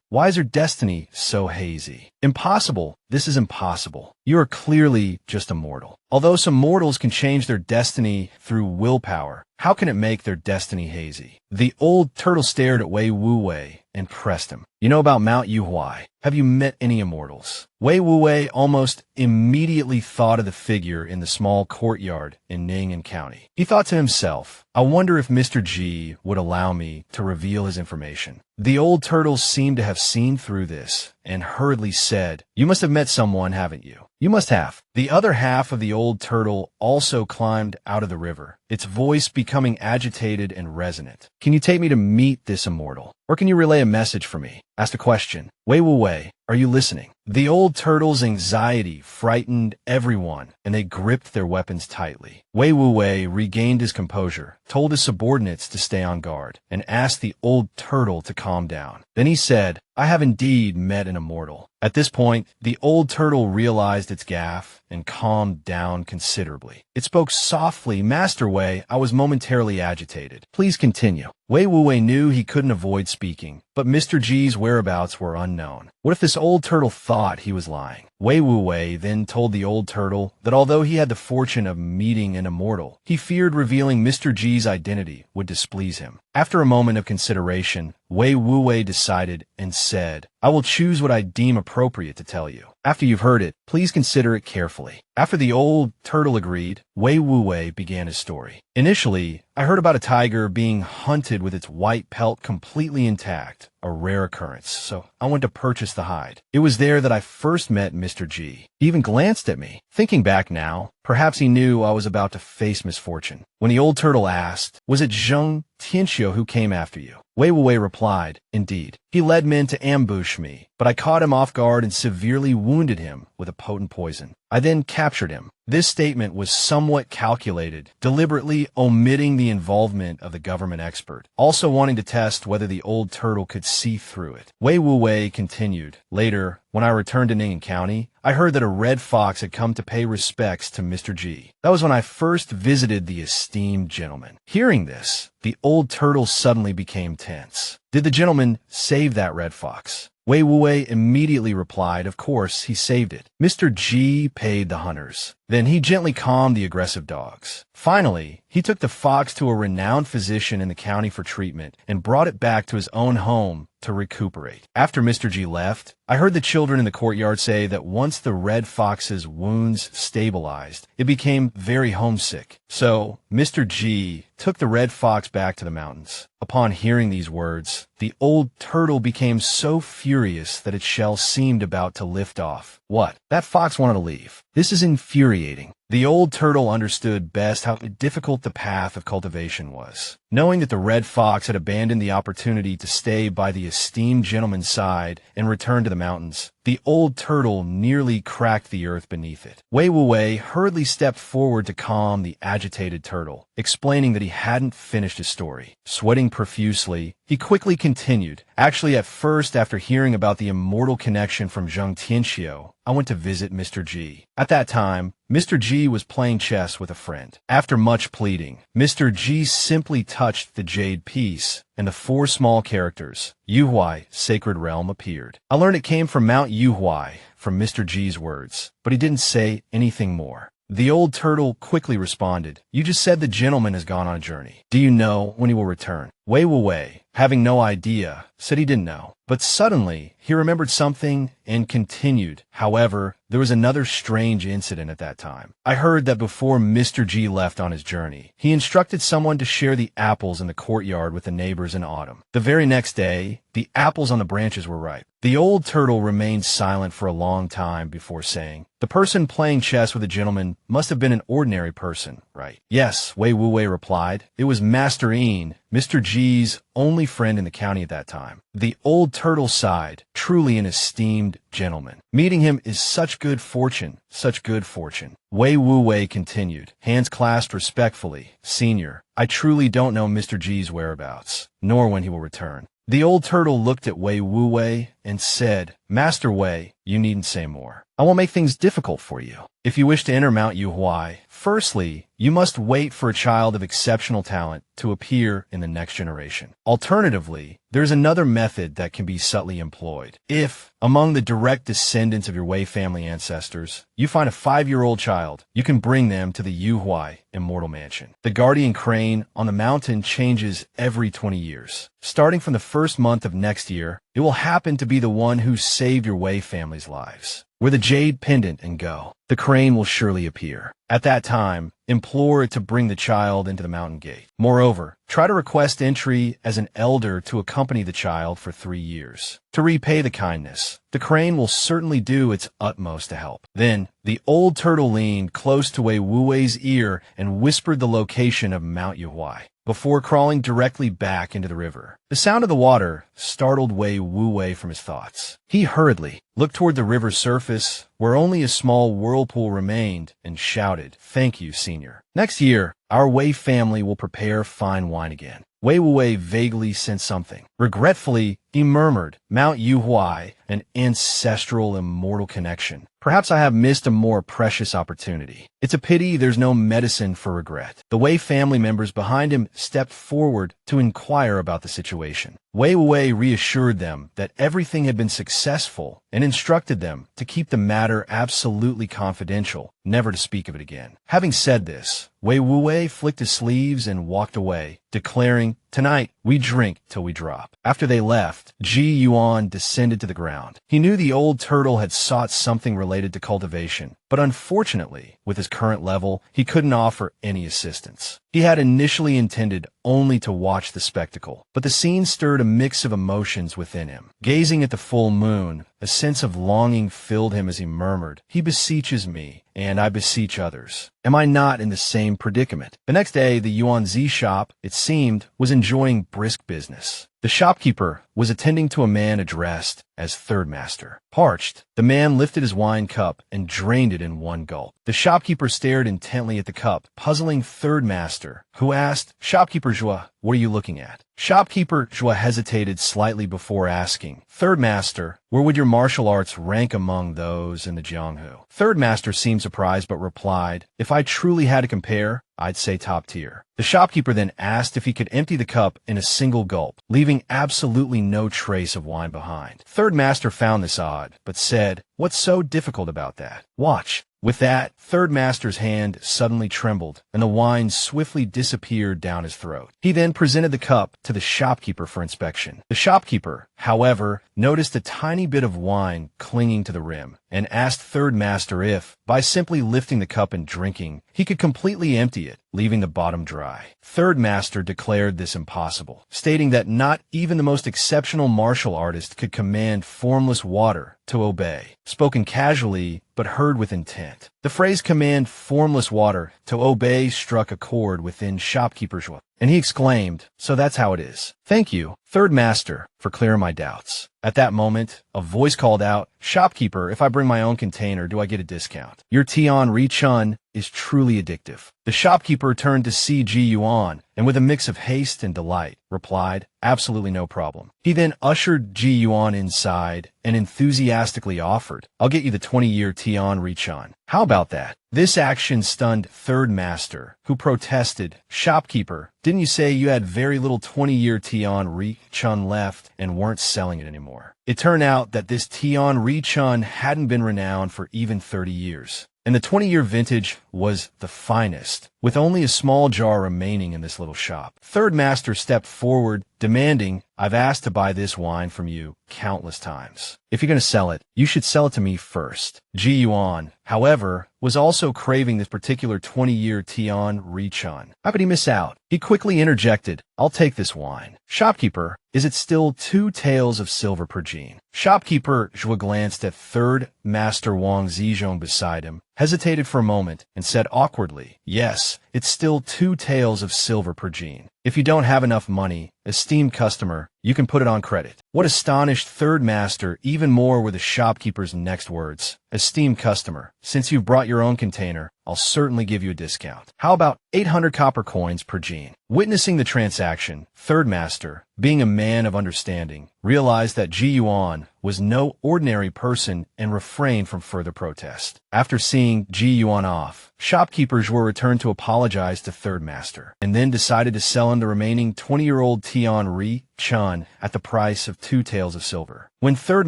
[SPEAKER 1] Why is your destiny so hazy?" "Impossible. This is impossible. You are clearly just a mortal. Although some mortals can change their destiny through willpower, how can it make their destiny hazy?" The old turtle stared at Wei Wuwei and pressed him. "You know about Mount Yuhuai. Have you met any immortals?" Wei Wuwei almost immediately thought of the figure in the small courtyard in Ning'an County. He thought to himself, "I wonder if Mr. Ji would allow me to reveal his information." The old turtle seemed to have seen through this and hurriedly said, "You must have met someone, haven't you?" "You must have." The other half of the old turtle also climbed out of the river, its voice becoming agitated and resonant. "Can you take me to meet this immortal? Or can you relay a message for me? Ask a question." "Wei Wuwei, are you listening?" The old turtle's anxiety frightened everyone, and they gripped their weapons tightly. Wei Wuwei regained his composure, told his subordinates to stay on guard, and asked the old turtle to calm down. Then he said, "I have indeed met an immortal." At this point, the old turtle realized its gaffe and calmed down considerably. It spoke softly, "Master Wei, I was momentarily agitated. Please continue." Wei Wuwei knew he couldn't avoid speaking, but Mr. G's whereabouts were unknown. What if this old turtle thought he was lying? Wei Wuwei then told the old turtle that although he had the fortune of meeting an immortal, he feared revealing Mr. G's identity would displease him. After a moment of consideration, Wei Wuwei decided and said, "I will choose what I deem appropriate to tell you. After you've heard it, please consider it carefully." After the old turtle agreed, Wei Wuwei began his story. "Initially, I heard about a tiger being hunted with its white pelt completely intact, a rare occurrence, so I went to purchase the hide. It was there that I first met Mr. G. He even glanced at me. Thinking back now, perhaps he knew I was about to face misfortune. When the old turtle asked, 'Was it Zheng Tianxiu who came after you?' Wei Wuwei replied, 'Indeed. He led men to ambush me, but I caught him off guard and severely wounded him with a potent poison. I then captured him.' This statement was somewhat calculated, deliberately omitting the involvement of the government expert, also wanting to test whether the old turtle could see through it. Wei Wuwei continued, 'Later, when I returned to Ning'an County, I heard that a red fox had come to pay respects to Mr. G. That was when I first visited the esteemed gentleman.' Hearing this, the old turtle suddenly became tense. 'Did the gentleman save that red fox?' Wei Wuwei immediately replied, 'Of course, he saved it. Mr. G paid the hunters. Then he gently calmed the aggressive dogs. Finally, he took the fox to a renowned physician in the county for treatment and brought it back to his own home to recuperate. After Mr. G left, I heard the children in the courtyard say that once the red fox's wounds stabilized, it became very homesick. So, Mr. G took the red fox back to the mountains. Upon hearing these words, the old turtle became so furious that its shell seemed about to lift off. What? That fox wanted to leave. This is infuriating. The old turtle understood best how difficult the path of cultivation was. Knowing that the red fox had abandoned the opportunity to stay by the esteemed gentleman's side and return to the mountains, the old turtle nearly cracked the earth beneath it. Wei Wuwei hurriedly stepped forward to calm the agitated turtle, explaining that he hadn't finished his story. Sweating profusely, he quickly continued, "Actually, at first, after hearing about the immortal connection from Zheng Tianxiu, I went to visit Mr. G. At that time, Mr. G was playing chess with a friend. After much pleading, Mr. G simply touched the jade piece, and the 4 small characters, Yuhuai, Sacred Realm, appeared. I learned it came from Mount Yuhuai, from Mr. G's words, but he didn't say anything more." The old turtle quickly responded, "You just said the gentleman has gone on a journey. Do you know when he will return?" Wei Wuwei, having no idea, said he didn't know. But suddenly, he remembered something and continued. "However, there was another strange incident at that time. I heard that before Mr. G left on his journey, he instructed someone to share the apples in the courtyard with the neighbors in autumn. The very next day, the apples on the branches were ripe." The old turtle remained silent for a long time before saying, "The person playing chess with the gentleman must have been an ordinary person, right?" "Yes," Wei Wuwei replied. "It was Master Yin, Mr. G's only friend in the county at that time." The old turtle sighed, "Truly an esteemed gentleman. Meeting him is such good fortune, such good fortune." Wei Wuwei continued, hands clasped respectfully, "Senior, I truly don't know Mr. G's whereabouts, nor when he will return." The old turtle looked at Wei Wuwei and said, "Master Wei, you needn't say more. I won't make things difficult for you. If you wish to enter Mount Yuhuai, firstly, you must wait for a child of exceptional talent to appear in the next generation. Alternatively, there is another method that can be subtly employed. If, among the direct descendants of your Wei family ancestors, you find a 5-year-old child, you can bring them to the Yuhuai Immortal Mansion. The guardian crane on the mountain changes every 20 years. Starting from the first month of next year, it will happen to be the one who saved your Wei family's lives. Wear the jade pendant and go. The crane will surely appear. At that time, implore it to bring the child into the mountain gate. Moreover, try to request entry as an elder to accompany the child for 3 years. To repay the kindness, the crane will certainly do its utmost to help." Then, the old turtle leaned close to Wei Wuwei's ear and whispered the location of Mount Yuhuai, before crawling directly back into the river. The sound of the water startled Wei Wuwei from his thoughts. He hurriedly looked toward the river's surface, where only a small whirlpool remained, and shouted, "Thank you, Senior. Next year, our Wei family will prepare fine wine again." Wei Wuwei vaguely sensed something. Regretfully, he murmured, "Mount Yuhuai, an ancestral immortal connection. Perhaps I have missed a more precious opportunity. It's a pity there's no medicine for regret." The Wei family members behind him stepped forward to inquire about the situation. Wei Wuwei reassured them that everything had been successful and instructed them to keep the matter absolutely confidential, never to speak of it again. Having said this, Wei Wuwei flicked his sleeves and walked away, declaring, "Tonight, we drink till we drop." After they left, Ji Yuan descended to the ground. He knew the old turtle had sought something related to cultivation, but unfortunately, with his current level, he couldn't offer any assistance. He had initially intended only to watch the spectacle, but the scene stirred a mix of emotions within him. Gazing at the full moon, a sense of longing filled him as he murmured, "He beseeches me, and I beseech others. Am I not in the same predicament?" The next day, the Yuanzi shop, it seemed, was enjoying brisk business. The shopkeeper was attending to a man addressed as Third Master. Parched, the man lifted his wine cup and drained it in one gulp. The shopkeeper stared intently at the cup, puzzling Third Master, who asked, "Shopkeeper Zhua, what are you looking at?" Shopkeeper Zhua hesitated slightly before asking, "Third Master, where would your martial arts rank among those in the Jianghu?" Third Master seemed surprised but replied, "If I truly had to compare, I'd say top tier." The shopkeeper then asked if he could empty the cup in a single gulp, leaving absolutely no trace of wine behind. Third Master found this odd, but said, "What's so difficult about that? Watch." With that, Third Master's hand suddenly trembled, and the wine swiftly disappeared down his throat. He then presented the cup to the shopkeeper for inspection. The shopkeeper, however, noticed a tiny bit of wine clinging to the rim, and asked Third Master if, by simply lifting the cup and drinking, he could completely empty it, leaving the bottom dry. Third Master declared this impossible, stating that not even the most exceptional martial artist could command formless water to obey. Spoken casually, but heard with intent. The phrase "command formless water to obey" struck a chord within shopkeeper Zhua, and he exclaimed, "So that's how it is. Thank you, Third Master, for clearing my doubts." At that moment, a voice called out, "Shopkeeper, if I bring my own container, do I get a discount? Your Tian Ri Chun is truly addictive." The shopkeeper turned to see Ji Yuan, and with a mix of haste and delight, replied, "Absolutely no problem." He then ushered Ji Yuan inside and enthusiastically offered, "I'll get you the 20-year Tian Ri Chun. How about that?" This action stunned Third Master, who protested, "Shopkeeper, didn't you say you had very little 20-year Tian Ri Chun left and weren't selling it anymore?" It turned out that this Tian Ri Chun hadn't been renowned for even 30 years. And the 20-year vintage was the finest, with only a small jar remaining in this little shop. Third Master stepped forward, demanding, "I've asked to buy this wine from you countless times. If you're going to sell it, you should sell it to me first." Ji Yuan, however, was also craving this particular 20-year Tian Ri Chun. How could he miss out? He quickly interjected, "I'll take this wine. Shopkeeper, is it still 2 taels of silver per jean?" Shopkeeper Zhua glanced at Third Master Wang Zizhong beside him, hesitated for a moment, and said awkwardly, "Yes, it's still 2 taels of silver per jean. If you don't have enough money, esteemed customer, you can put it on credit." What astonished Third Master even more were the shopkeeper's next words. "Esteemed customer, since you've brought your own container, I'll certainly give you a discount. How about 800 copper coins per jean?" Witnessing the transaction, Third Master, being a man of understanding, realized that Ji Yuan was no ordinary person and refrained from further protest. After seeing Ji Yuan off, shopkeepers were returned to apologize to Third Master, and then decided to sell him the remaining 20-year-old Tian Ri Chun at the price of 2 taels of silver. When Third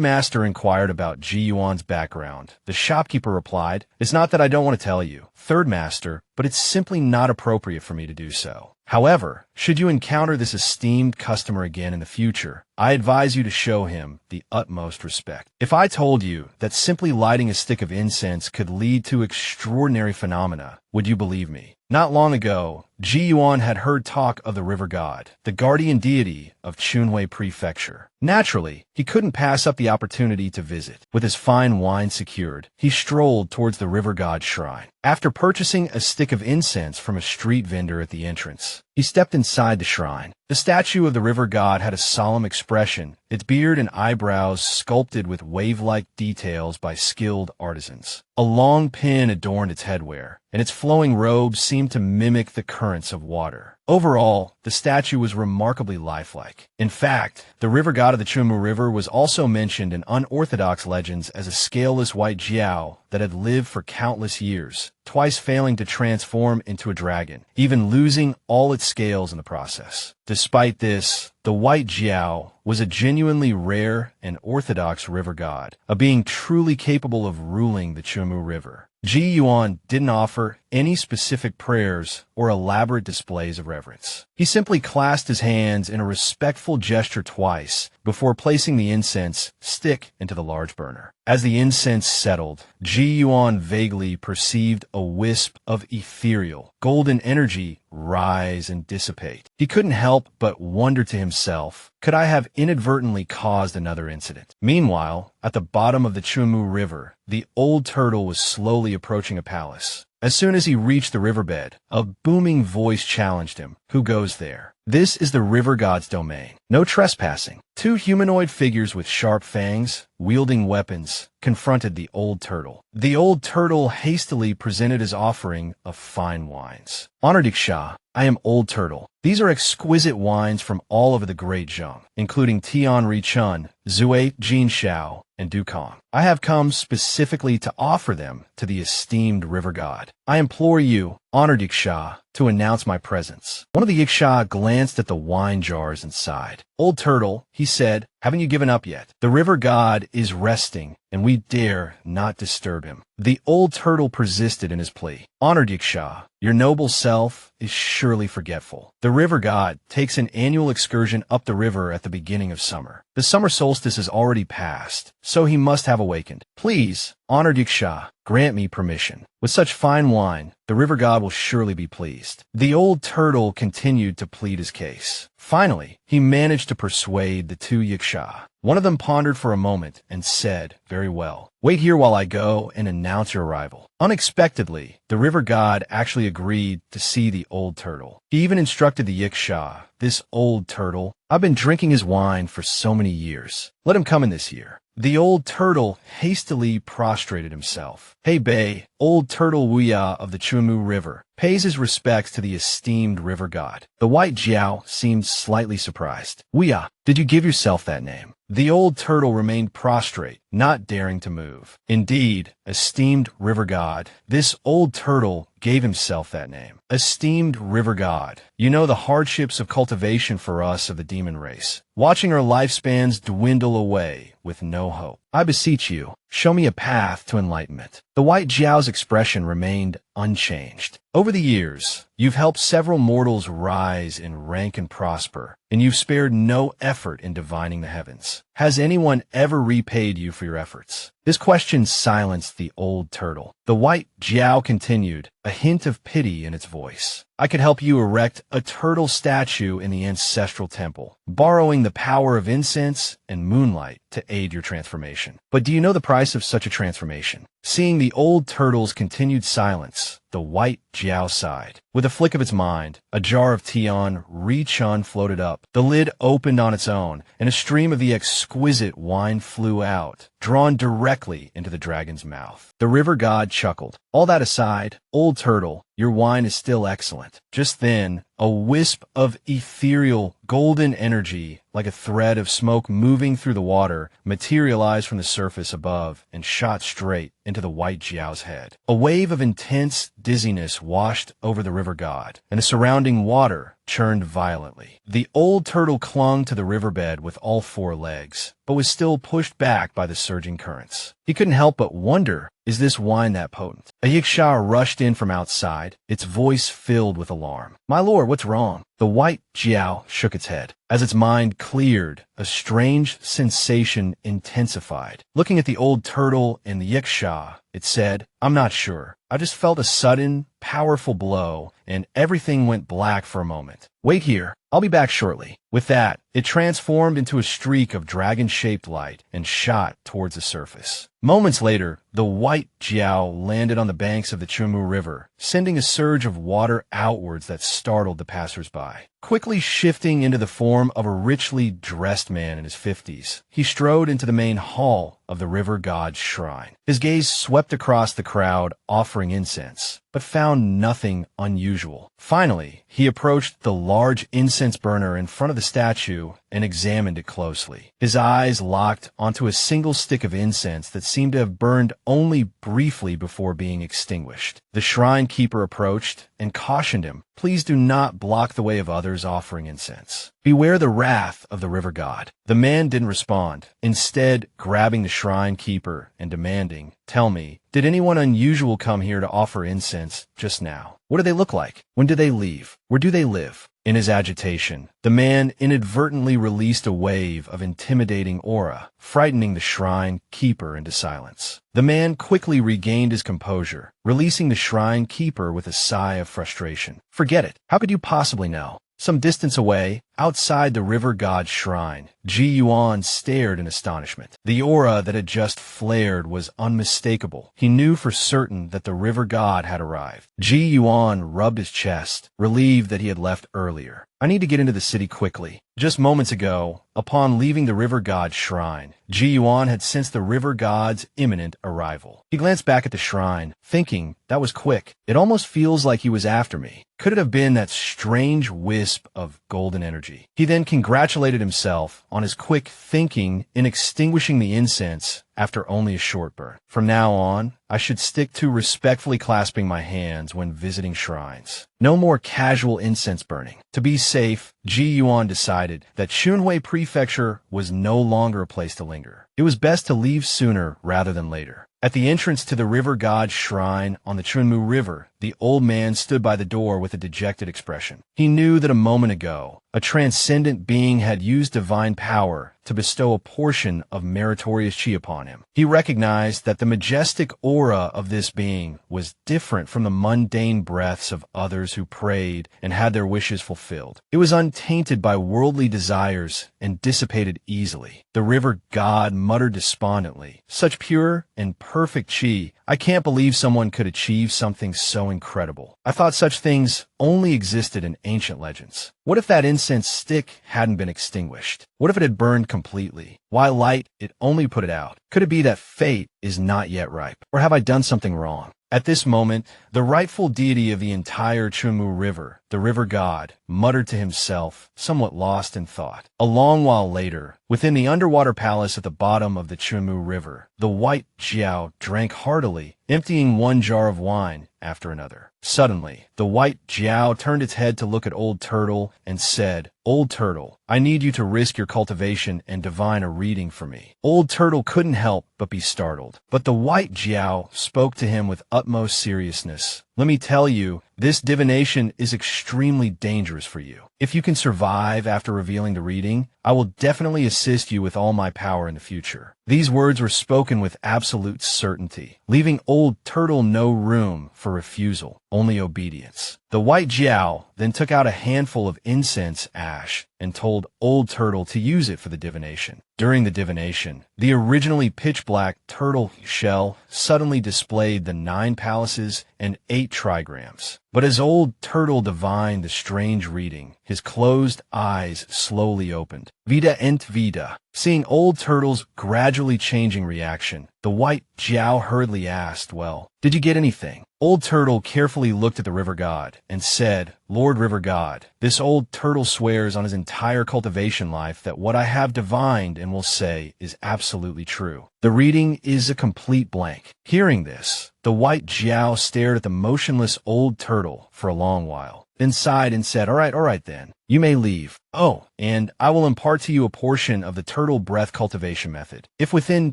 [SPEAKER 1] Master inquired about Ji Yuan's background, the shopkeeper replied, "It's not that I don't want to tell you, Third Master, but it's simply not appropriate for me to do so. However, should you encounter this esteemed customer again in the future, I advise you to show him the utmost respect." If I told you that simply lighting a stick of incense could lead to extraordinary phenomena, would you believe me? Not long ago, Ji Yuan had heard talk of the river god, the guardian deity of Chunhui Prefecture. Naturally, he couldn't pass up the opportunity to visit. With his fine wine secured, he strolled towards the river god's shrine. After purchasing a stick of incense from a street vendor at the entrance, he He stepped inside the shrine. The statue of the river god had a solemn expression, its beard and eyebrows sculpted with wave-like details by skilled artisans. A long pin adorned its headwear, and its flowing robes seemed to mimic the currents of water. Overall, the statue was remarkably lifelike. In fact, the river god of the Chumu River was also mentioned in unorthodox legends as a scaleless white jiao that had lived for countless years, twice failing to transform into a dragon, even losing all its scales in the process. Despite this, the white jiao was a genuinely rare and orthodox river god, a being truly capable of ruling the Chumu River. Ji Yuan didn't offer any specific prayers or elaborate displays of reverence. He simply clasped his hands in a respectful gesture twice before placing the incense stick into the large burner. As the incense settled, Ji Yuan vaguely perceived a wisp of ethereal, golden energy rise and dissipate. He couldn't help but wonder to himself, could I have inadvertently caused another incident? Meanwhile, at the bottom of the Chumu River, the old turtle was slowly approaching a palace. As soon as he reached the riverbed, a booming voice challenged him. Who goes there? This is the river god's domain. No trespassing. Two humanoid figures with sharp fangs, wielding weapons, confronted the old turtle. The old turtle hastily presented his offering of fine wines. Honored Iksha, I am Old Turtle. These are exquisite wines from all over the Great Zheng, including Tian Ri Chun, Zui Jin Shao, and Dukong. I have come specifically to offer them to the esteemed river god. I implore you, honored Iksha, to announce my presence. One of the Iksha glanced at the wine jars inside. Old Turtle, he said, haven't you given up yet? The river god is resting, and we dare not disturb him. The old turtle persisted in his plea. Honored Iksha, your noble self is surely forgetful. The river god takes an annual excursion up the river at the beginning of summer. The summer solstice has already passed, so he must have awakened. Please, honored Iksha, grant me permission. With such fine wine, the river god will surely be pleased. The old turtle continued to plead his case. Finally, he managed to persuade the two Yiksha. One of them pondered for a moment and said, very well. Wait here while I go and announce your arrival. Unexpectedly, the river god actually agreed to see the old turtle. He even instructed the Yiksha, this old turtle, I've been drinking his wine for so many years. Let him come in this year. The old turtle hastily prostrated himself. Hey Bay, old turtle Wuya of the Chumu River, pays his respects to the esteemed river god. The white jiao seemed slightly surprised. Wuya, did you give yourself that name? The old turtle remained prostrate, not daring to move. Indeed, esteemed river god, this old turtle gave himself that name. Esteemed river god, you know the hardships of cultivation for us of the demon race, watching our lifespans dwindle away with no hope. I beseech you, show me a path to enlightenment. The white jiao's expression remained unchanged. Over the years, you've helped several mortals rise in rank and prosper, and you've spared no effort in divining the heavens. Has anyone ever repaid you for your efforts? This question silenced the old turtle. The white jiao continued, a hint of pity in its voice. I could help you erect a turtle statue in the ancestral temple, borrowing the power of incense and moonlight to aid your transformation. But do you know the price of such a transformation? Seeing the old turtle's continued silence, the white jiao sighed. With a flick of its mind, a jar of Tian Ri Chun floated up. The lid opened on its own, and a stream of the exquisite wine flew out, drawn directly into the dragon's mouth. The river god chuckled. All that aside, old turtle, your wine is still excellent. Just then, a wisp of ethereal, golden energy, like a thread of smoke moving through the water, materialized from the surface above and shot straight into the white jiao's head. A wave of intense dizziness washed over the river god, and the surrounding water churned violently. The old turtle clung to the riverbed with all four legs, but was still pushed back by the surging currents. He couldn't help but wonder, is this wine that potent? A Yiksha rushed in from outside, its voice filled with alarm. My lord, what's wrong? The white jiao shook its head. As its mind cleared, a strange sensation intensified. Looking at the old turtle and the Yiksha, it said, I'm not sure. I just felt a sudden, powerful blow and everything went black for a moment. Wait here. I'll be back shortly. With that, it transformed into a streak of dragon-shaped light and shot towards the surface. Moments later, the white Jiao landed on the banks of the Chunmu River, sending a surge of water outwards that startled the passers-by. Quickly shifting into the form of a richly dressed man in his 50s, he strode into the main hall of the river god's shrine. His gaze swept across the crowd, offering incense, but found nothing unusual. Finally, he approached the large incense burner in front of the statue and examined it closely. His eyes locked onto a single stick of incense that seemed to have burned only briefly before being extinguished. The shrine keeper approached and cautioned him, "Please do not block the way of others offering incense. Beware the wrath of the river god." The man didn't respond, instead grabbing the shrine keeper and demanding, "Tell me, did anyone unusual come here to offer incense just now? What do they look like? When do they leave? Where do they live?" In his agitation, the man inadvertently released a wave of intimidating aura, frightening the shrine keeper into silence. The man quickly regained his composure, releasing the shrine keeper with a sigh of frustration. "Forget it. How could you possibly know?" Some distance away, outside the river god's shrine, Ji Yuan stared in astonishment. The aura that had just flared was unmistakable. He knew for certain that the river god had arrived. Ji Yuan rubbed his chest, relieved that he had left earlier. "I need to get into the city quickly." Just moments ago, upon leaving the river god's shrine, Ji Yuan had sensed the river god's imminent arrival. He glanced back at the shrine, thinking, "That was quick. It almost feels like he was after me. Could it have been that strange wisp of golden energy?" He then congratulated himself on his quick thinking in extinguishing the incense after only a short burn. From now on, I should stick to respectfully clasping my hands when visiting shrines. No more casual incense burning. To be safe, Ji Yuan decided that Shunhui Prefecture was no longer a place to linger. It was best to leave sooner rather than later. At the entrance to the river god's shrine on the Chunmu River, the old man stood by the door with a dejected expression. He knew that a moment ago, a transcendent being had used divine power to bestow a portion of meritorious chi upon him. He recognized that the majestic aura of this being was different from the mundane breaths of others who prayed and had their wishes fulfilled. It was untainted by worldly desires and dissipated easily. The river god muttered despondently, "Such pure and perfect chi. I can't believe someone could achieve something so incredible. I thought such things only existed in ancient legends. What if that incense stick hadn't been extinguished? What if it had burned completely? Why light it only put it out? Could it be that fate is not yet ripe? Or have I done something wrong?" At this moment, the rightful deity of the entire Chunmu River, the river god, muttered to himself, somewhat lost in thought. A long while later, within the underwater palace at the bottom of the Chunmu River, the white Jiao drank heartily, emptying one jar of wine after another. Suddenly, the white Jiao turned its head to look at Old Turtle and said, "Old Turtle, I need you to risk your cultivation and divine a reading for me." Old Turtle couldn't help but be startled, but the white Jiao spoke to him with utmost seriousness. "Let me tell you, this divination is extremely dangerous for you. If you can survive after revealing the reading, I will definitely assist you with all my power in the future." These words were spoken with absolute certainty, leaving Old Turtle no room for refusal, only obedience. The white Jiao then took out a handful of incense ash and told Old Turtle to use it for the divination. During the divination, the originally pitch-black turtle shell suddenly displayed the 9 palaces and 8 trigrams. But as Old Turtle divined the strange reading, his closed eyes slowly opened. Vida ent vida. Seeing Old Turtle's gradually changing reaction, the white Jiao hurriedly asked, "Well, did you get anything?" Old Turtle carefully looked at the river god and said, "Lord River God, this Old Turtle swears on his entire cultivation life that what I have divined and will say is absolutely true. The reading is a complete blank." Hearing this, the white Jiao stared at the motionless Old Turtle for a long while, then sighed and said, all right then. You may leave. Oh, and I will impart to you a portion of the turtle breath cultivation method. If within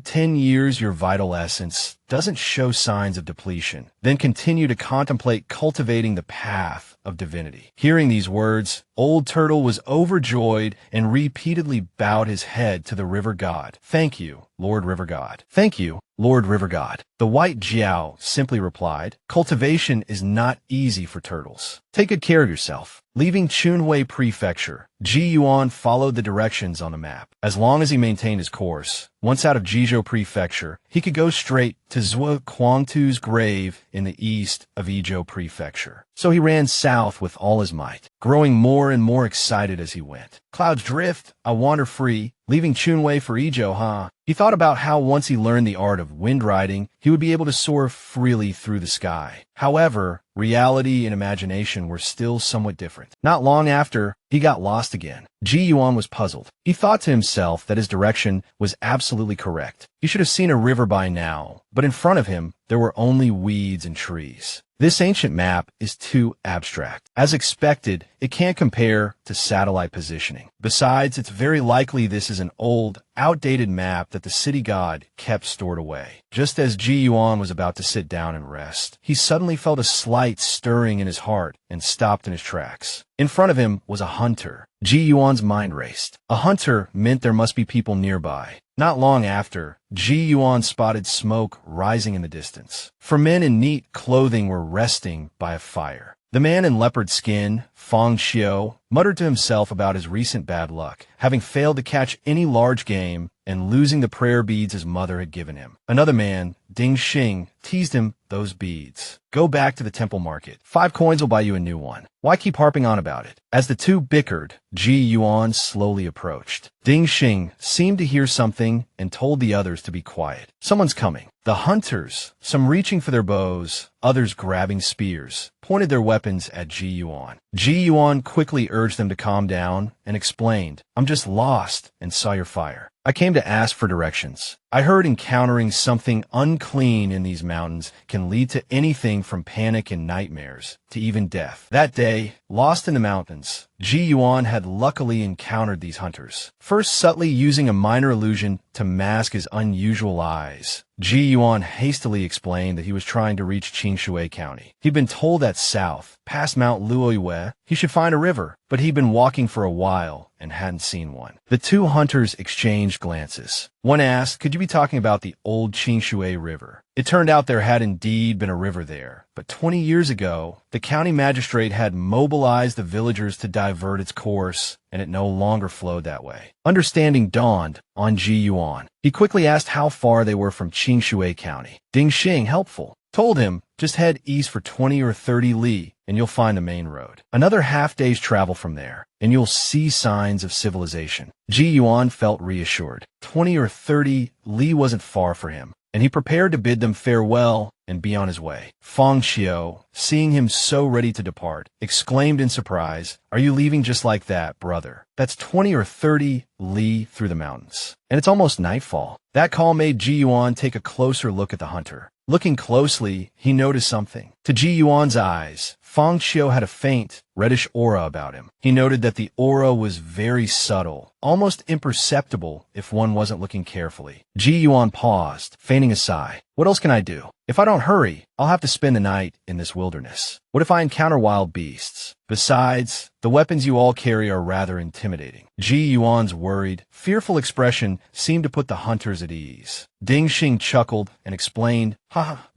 [SPEAKER 1] 10 years your vital essence doesn't show signs of depletion, then continue to contemplate cultivating the path of divinity. Hearing these words, Old Turtle was overjoyed and repeatedly bowed his head to the river god. Thank you, Lord River God. Thank you, Lord River God. The white Jiao simply replied, cultivation is not easy for turtles. Take good care of yourself. Leaving Chunhui Prefecture, Ji Yuan followed the directions on the map. As long as he maintained his course, once out of Jizhou Prefecture, he could go straight to Zhuo Quangtu's grave in the east of Yizhou Prefecture. So he ran south with all his might, growing more and more excited as he went. Clouds drift, I wander free, leaving Chunhui for Yizhou, huh? He thought about how once he learned the art of wind riding, he would be able to soar freely through the sky. However, reality and imagination were still somewhat different. Not long after, he got lost again. Ji Yuan was puzzled. He thought to himself that his direction was absolutely correct. He should have seen a river by now, but in front of him, there were only weeds and trees. This ancient map is too abstract. As expected, it can't compare to satellite positioning. Besides, it's very likely this is an old, outdated map that the city god kept stored away. Just as Ji Yuan was about to sit down and rest, he suddenly felt a slight stirring in his heart and stopped in his tracks. In front of him was a hunter. Ji Yuan's mind raced. A hunter meant there must be people nearby. Not long after, Ji Yuan spotted smoke rising in the distance. 4 men in neat clothing were resting by a fire. The man in leopard skin, Fang Xiu, muttered to himself about his recent bad luck, having failed to catch any large game and losing the prayer beads his mother had given him. Another man, Ding Xing, teased him, those beads. Go back to the temple market. 5 coins will buy you a new one. Why keep harping on about it? As the two bickered, Ji Yuan slowly approached. Ding Xing seemed to hear something and told the others to be quiet. Someone's coming. The hunters, some reaching for their bows, others grabbing spears, pointed their weapons at Ji Yuan. Ji Yuan quickly urged them to calm down and explained, I'm just lost and saw your fire. I came to ask for directions. I heard encountering something unclean in these mountains can lead to anything from panic and nightmares to even death. That day, lost in the mountains, Ji Yuan had luckily encountered these hunters. First subtly using a minor illusion to mask his unusual eyes, Ji Yuan hastily explained that he was trying to reach Qingshui County. He'd been told that south, past Mount Luoyue, he should find a river, but he'd been walking for a while and hadn't seen one. The two hunters exchanged glances. One asked, could you be talking about the old Qingshui River? It turned out there had indeed been a river there, but 20 years ago, the county magistrate had mobilized the villagers to divert its course, and it no longer flowed that way. Understanding dawned on Ji Yuan. He quickly asked how far they were from Qingshui County. Ding Xing, helpful, told him, just head east for 20 or 30 li, and you'll find the main road. Another half-day's travel from there, and you'll see signs of civilization. Ji Yuan felt reassured. 20 or 30 li wasn't far for him, and he prepared to bid them farewell and be on his way. Fang Xiu, seeing him so ready to depart, exclaimed in surprise, are you leaving just like that, brother? That's 20 or 30 li through the mountains, and it's almost nightfall. That call made Ji Yuan take a closer look at the hunter. Looking closely, he noticed something. To Ji Yuan's eyes, Fang Xiu had a faint, reddish aura about him. He noted that the aura was very subtle, almost imperceptible if one wasn't looking carefully. Ji Yuan paused, feigning a sigh. What else can I do? If I don't hurry, I'll have to spend the night in this wilderness. What if I encounter wild beasts? Besides, the weapons you all carry are rather intimidating. Ji Yuan's worried, fearful expression seemed to put the hunters at ease. Ding Xing chuckled and explained,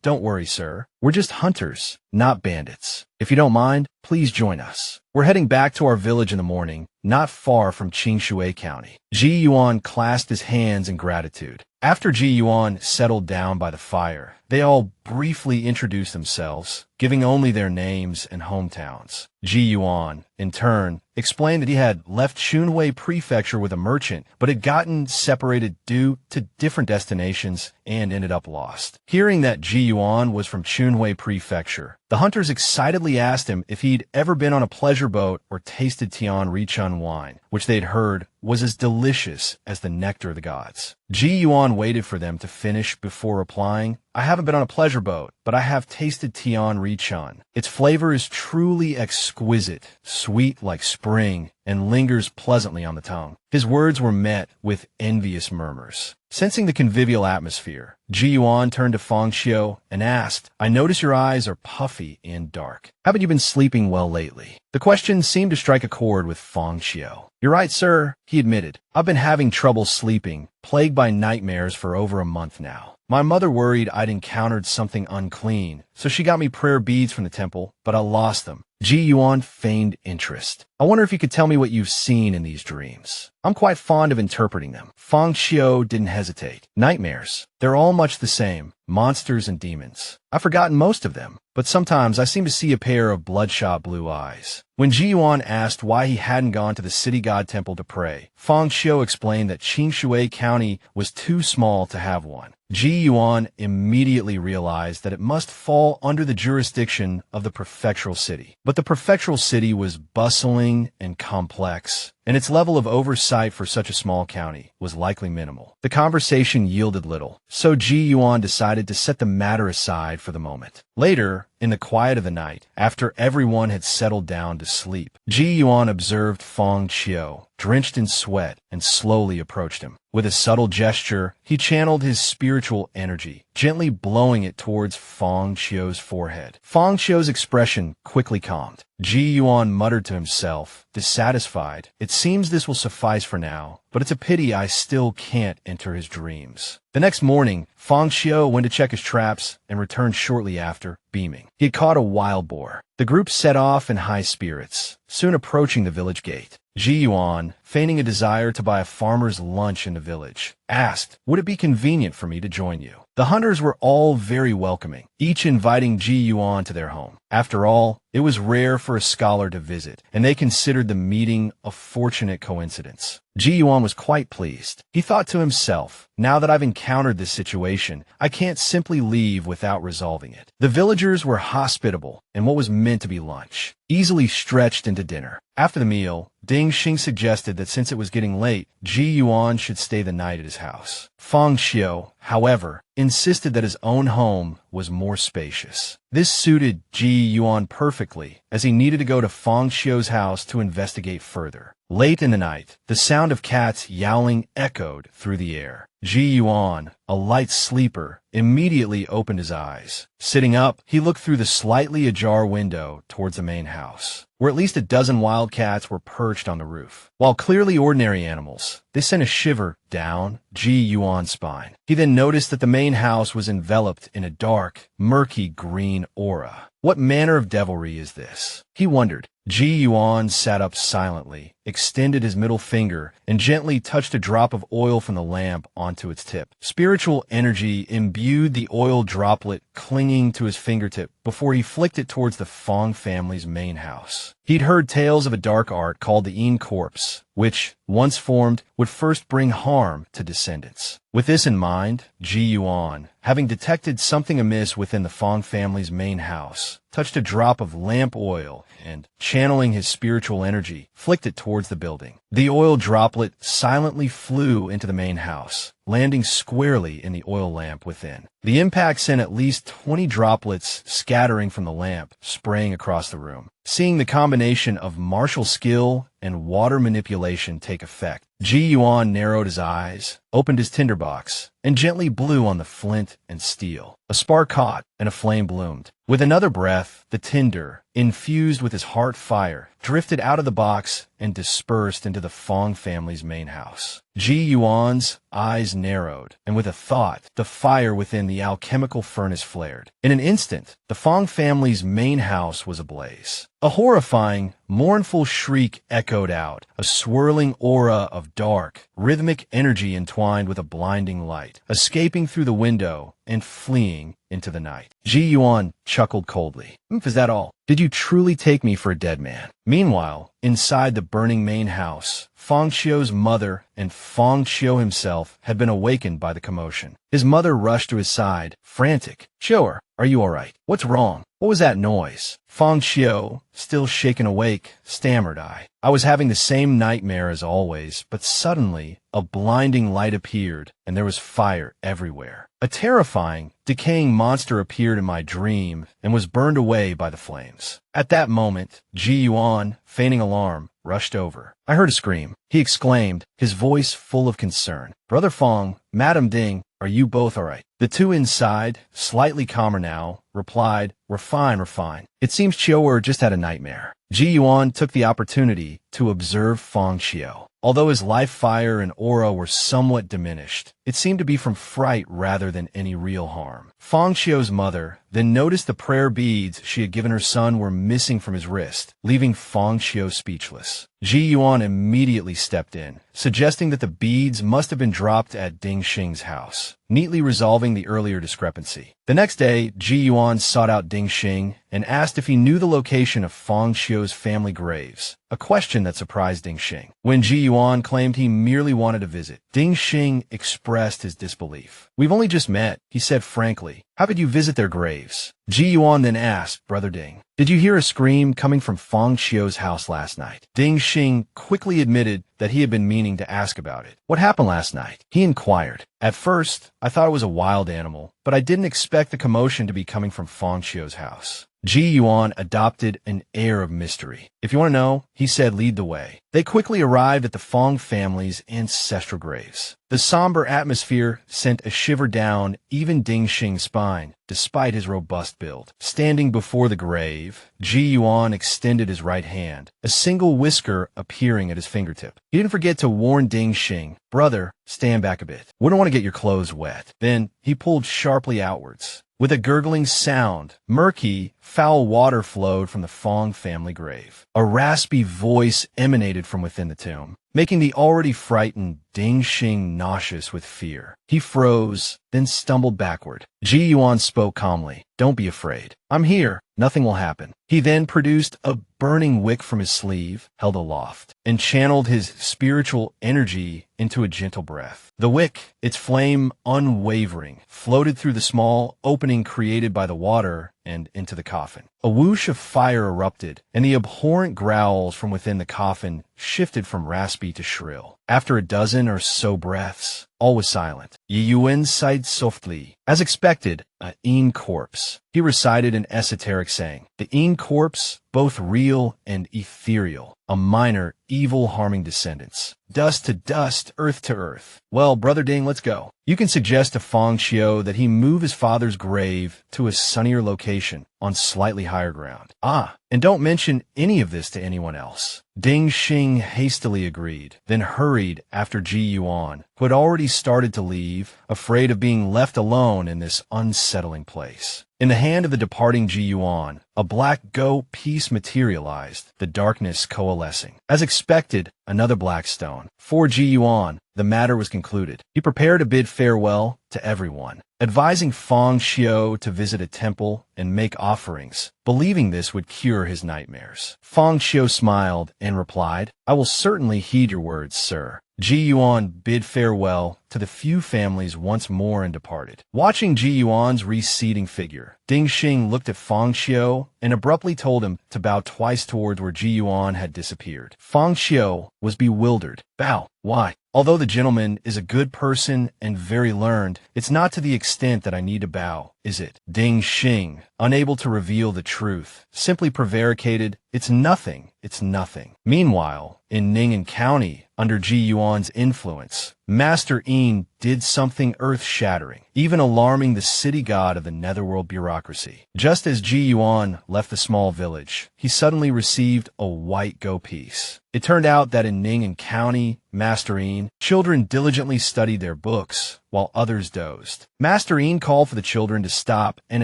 [SPEAKER 1] don't worry, sir. We're just hunters, not bandits. If you don't mind, please join us. We're heading back to our village in the morning, not far from Qingshui County. Ji Yuan clasped his hands in gratitude. After Ji Yuan settled down by the fire, they all briefly introduced themselves, giving only their names and hometowns. Ji Yuan, in turn, explained that he had left Chunhui Prefecture with a merchant, but had gotten separated due to different destinations and ended up lost. Hearing that Ji Yuan was from Chunhui Prefecture, the hunters excitedly asked him if he'd ever been on a pleasure boat or tasted Tian Richun wine, which they'd heard was as delicious as the nectar of the gods. Ji Yuan waited for them to finish before replying, I haven't been on a pleasure boat, but I have tasted Tian Richan. Its flavor is truly exquisite, sweet like spring, and lingers pleasantly on the tongue. His words were met with envious murmurs. Sensing the convivial atmosphere, Ji Yuan turned to Feng Xiu and asked, I notice your eyes are puffy and dark. Haven't you been sleeping well lately? The question seemed to strike a chord with Feng Xiu. You're right, sir, he admitted. I've been having trouble sleeping, plagued by nightmares for over a month now. My mother worried I'd encountered something unclean, so she got me prayer beads from the temple, but I lost them. Ji Yuan feigned interest. I wonder if you could tell me what you've seen in these dreams. I'm quite fond of interpreting them. Feng Xiu didn't hesitate. Nightmares. They're all much the same. Monsters and demons. I've forgotten most of them, but sometimes I seem to see a pair of bloodshot blue eyes. When Ji Yuan asked why he hadn't gone to the city god temple to pray, Feng Xiu explained that Qingshui County was too small to have one. Ji Yuan immediately realized that it must fall under the jurisdiction of the prefectural city. But the prefectural city was bustling and complex, and its level of oversight for such a small county was likely minimal. The conversation yielded little, so Ji Yuan decided to set the matter aside for the moment. Later, in the quiet of the night, after everyone had settled down to sleep, Ji Yuan observed Feng Xiu, drenched in sweat, and slowly approached him. With a subtle gesture, he channeled his spiritual energy, gently blowing it towards Feng Xiu's forehead. Feng Xiu's expression quickly calmed. Ji Yuan muttered to himself, dissatisfied, It seems this will suffice for now, but it's a pity I still can't enter his dreams. The next morning, Feng Xiu went to check his traps and returned shortly after, beaming. He had caught a wild boar. The group set off in high spirits, soon approaching the village gate. Ji Yuan, feigning a desire to buy a farmer's lunch in the village, asked, Would it be convenient for me to join you? The hunters were all very welcoming, each inviting Ji Yuan to their home. After all, it was rare for a scholar to visit, and they considered the meeting a fortunate coincidence. Ji Yuan was quite pleased. He thought to himself, now that I've encountered this situation, I can't simply leave without resolving it. The villagers were hospitable, and what was meant to be lunch easily stretched into dinner. After the meal, Ding Xing suggested that since it was getting late, Ji Yuan should stay the night at his house. Feng Xiu, however, insisted that his own home was more spacious. This suited Ji Yuan perfectly, as he needed to go to Feng Xiu's house to investigate further. Late in the night, the sound of cats yowling echoed through the air. Ji Yuan, a light sleeper, immediately opened his eyes. Sitting up, he looked through the slightly ajar window towards the main house, where at least a dozen wild cats were perched on the roof. While clearly ordinary animals, they sent a shiver down Ji Yuan's spine. He then noticed that the main house was enveloped in a dark, murky green aura. What manner of devilry is this? He wondered. Ji Yuan sat up silently, extended his middle finger, and gently touched a drop of oil from the lamp onto its tip. Spiritual energy imbued the oil droplet clinging to his fingertip before he flicked it towards the Feng family's main house. He'd heard tales of a dark art called the Yin Corpse, which, once formed, would first bring harm to descendants. With this in mind, Ji Yuan, having detected something amiss within the Feng family's main house, touched a drop of lamp oil and, channeling his spiritual energy, flicked it towards the building. The oil droplet silently flew into the main house, landing squarely in the oil lamp within. The impact sent at least 20 droplets scattering from the lamp, spraying across the room. Seeing the combination of martial skill and water manipulation take effect, Ji Yuan narrowed his eyes, opened his tinderbox, and gently blew on the flint and steel. A spark caught, and a flame bloomed. With another breath, the tinder, infused with his heart fire, drifted out of the box and dispersed into the Feng family's main house. Ji Yuan's eyes narrowed, and with a thought, the fire within the alchemical furnace flared. In an instant, the Feng family's main house was ablaze. A horrifying, mournful shriek echoed out, a swirling aura of dark, rhythmic energy entwined with a blinding light, escaping through the window and fleeing into the night. Ji Yuan chuckled coldly. Is that all? Did you truly take me for a dead man? Meanwhile, inside the burning main house, Feng Xiu's mother and Feng Xiu himself had been awakened by the commotion. His mother rushed to his side, frantic. Xiu, are you alright? What's wrong? What was that noise? Fang Xiu, still shaken awake, stammered I. I was having the same nightmare as always, but suddenly a blinding light appeared, and there was fire everywhere. A terrifying, decaying monster appeared in my dream and was burned away by the flames. At that moment, Ji Yuan, feigning alarm, rushed over. I heard a scream. He exclaimed, his voice full of concern. Brother Fang, Madam Ding, are you both all right? The two inside, slightly calmer now, replied, we're fine, we're fine. It seems Chiu'er just had a nightmare. Ji Yuan took the opportunity to observe Fang Xiu. Although his life fire and aura were somewhat diminished, it seemed to be from fright rather than any real harm. Fang Xiu's mother then noticed the prayer beads she had given her son were missing from his wrist, leaving Fang Xiu speechless. Ji Yuan immediately stepped in, suggesting that the beads must have been dropped at Ding Xing's house, neatly resolving the earlier discrepancy. The next day, Ji Yuan sought out Ding Xing and asked if he knew the location of Fang Xiu's family graves, a question that surprised Ding Xing. When Ji Yuan claimed he merely wanted a visit, Ding Xing expressed his disbelief. We've only just met, he said frankly. How could you visit their graves? Ji Yuan then asked, Brother Ding, did you hear a scream coming from Fang Xiu's house last night? Ding Xing quickly admitted that he had been meaning to ask about it. What happened last night? He inquired. At first, I thought it was a wild animal, but I didn't expect the commotion to be coming from Fang Xiu's house. Ji Yuan adopted an air of mystery. If you want to know, he said, lead the way. They quickly arrived at the Fang family's ancestral graves. The somber atmosphere sent a shiver down even Ding Xing's spine, despite his robust build. Standing before the grave, Ji Yuan extended his right hand, a single whisker appearing at his fingertip. He didn't forget to warn Ding Xing, brother, stand back a bit. Wouldn't want to get your clothes wet. Then he pulled sharply outwards. With a gurgling sound, murky, foul water flowed from the Fang family grave. A raspy voice emanated from within the tomb, making the already frightened Ding Xing nauseous with fear. He froze, then stumbled backward. Ji Yuan spoke calmly. Don't be afraid. I'm here. Nothing will happen. He then produced a burning wick from his sleeve, held aloft, and channeled his spiritual energy into a gentle breath. The wick, its flame unwavering, floated through the small opening created by the water and into the coffin. A whoosh of fire erupted, and the abhorrent growls from within the coffin shifted from raspy to shrill. After a dozen or so breaths, all was silent. Yi Yuan sighed softly. As expected, a Yin corpse. He recited an esoteric saying. The Yin corpse, both real and ethereal. A minor, evil-harming descendants. Dust to dust, earth to earth. Well, Brother Ding, let's go. You can suggest to Fang Xiu that he move his father's grave to a sunnier location on slightly higher ground. Ah, and don't mention any of this to anyone else. Ding Xing hastily agreed, then hurried after Ji Yuan, who had already started to leave, afraid of being left alone in this unsettling place. In the hand of the departing Ji Yuan, a black go piece materialized, the darkness coalescing. As expected, another black stone. For Ji Yuan, the matter was concluded. He prepared to bid farewell to everyone, advising Fang Xiu to visit a temple and make offerings, believing this would cure his nightmares. Fang Xiu smiled and replied, I will certainly heed your words, sir. Ji Yuan bid farewell to the few families once more and departed. Watching Ji Yuan's receding figure, Ding Xing looked at Fang Xiu and abruptly told him to bow twice towards where Ji Yuan had disappeared. Fang Xiu was bewildered. Bow? Why? Although the gentleman is a good person and very learned, it's not to the extent that I need to bow, is it? Ding Xing, unable to reveal the truth, simply prevaricated, it's nothing, it's nothing. Meanwhile, in Ning'an County, under Ji Yuan's influence, Master Yin did something earth-shattering, even alarming the city god of the netherworld bureaucracy. Just as Ji Yuan left the small village, he suddenly received a white go piece. It turned out that in Ning'an County, Master Yin, children diligently studied their books, while others dozed. Master Yin called for the children to stop and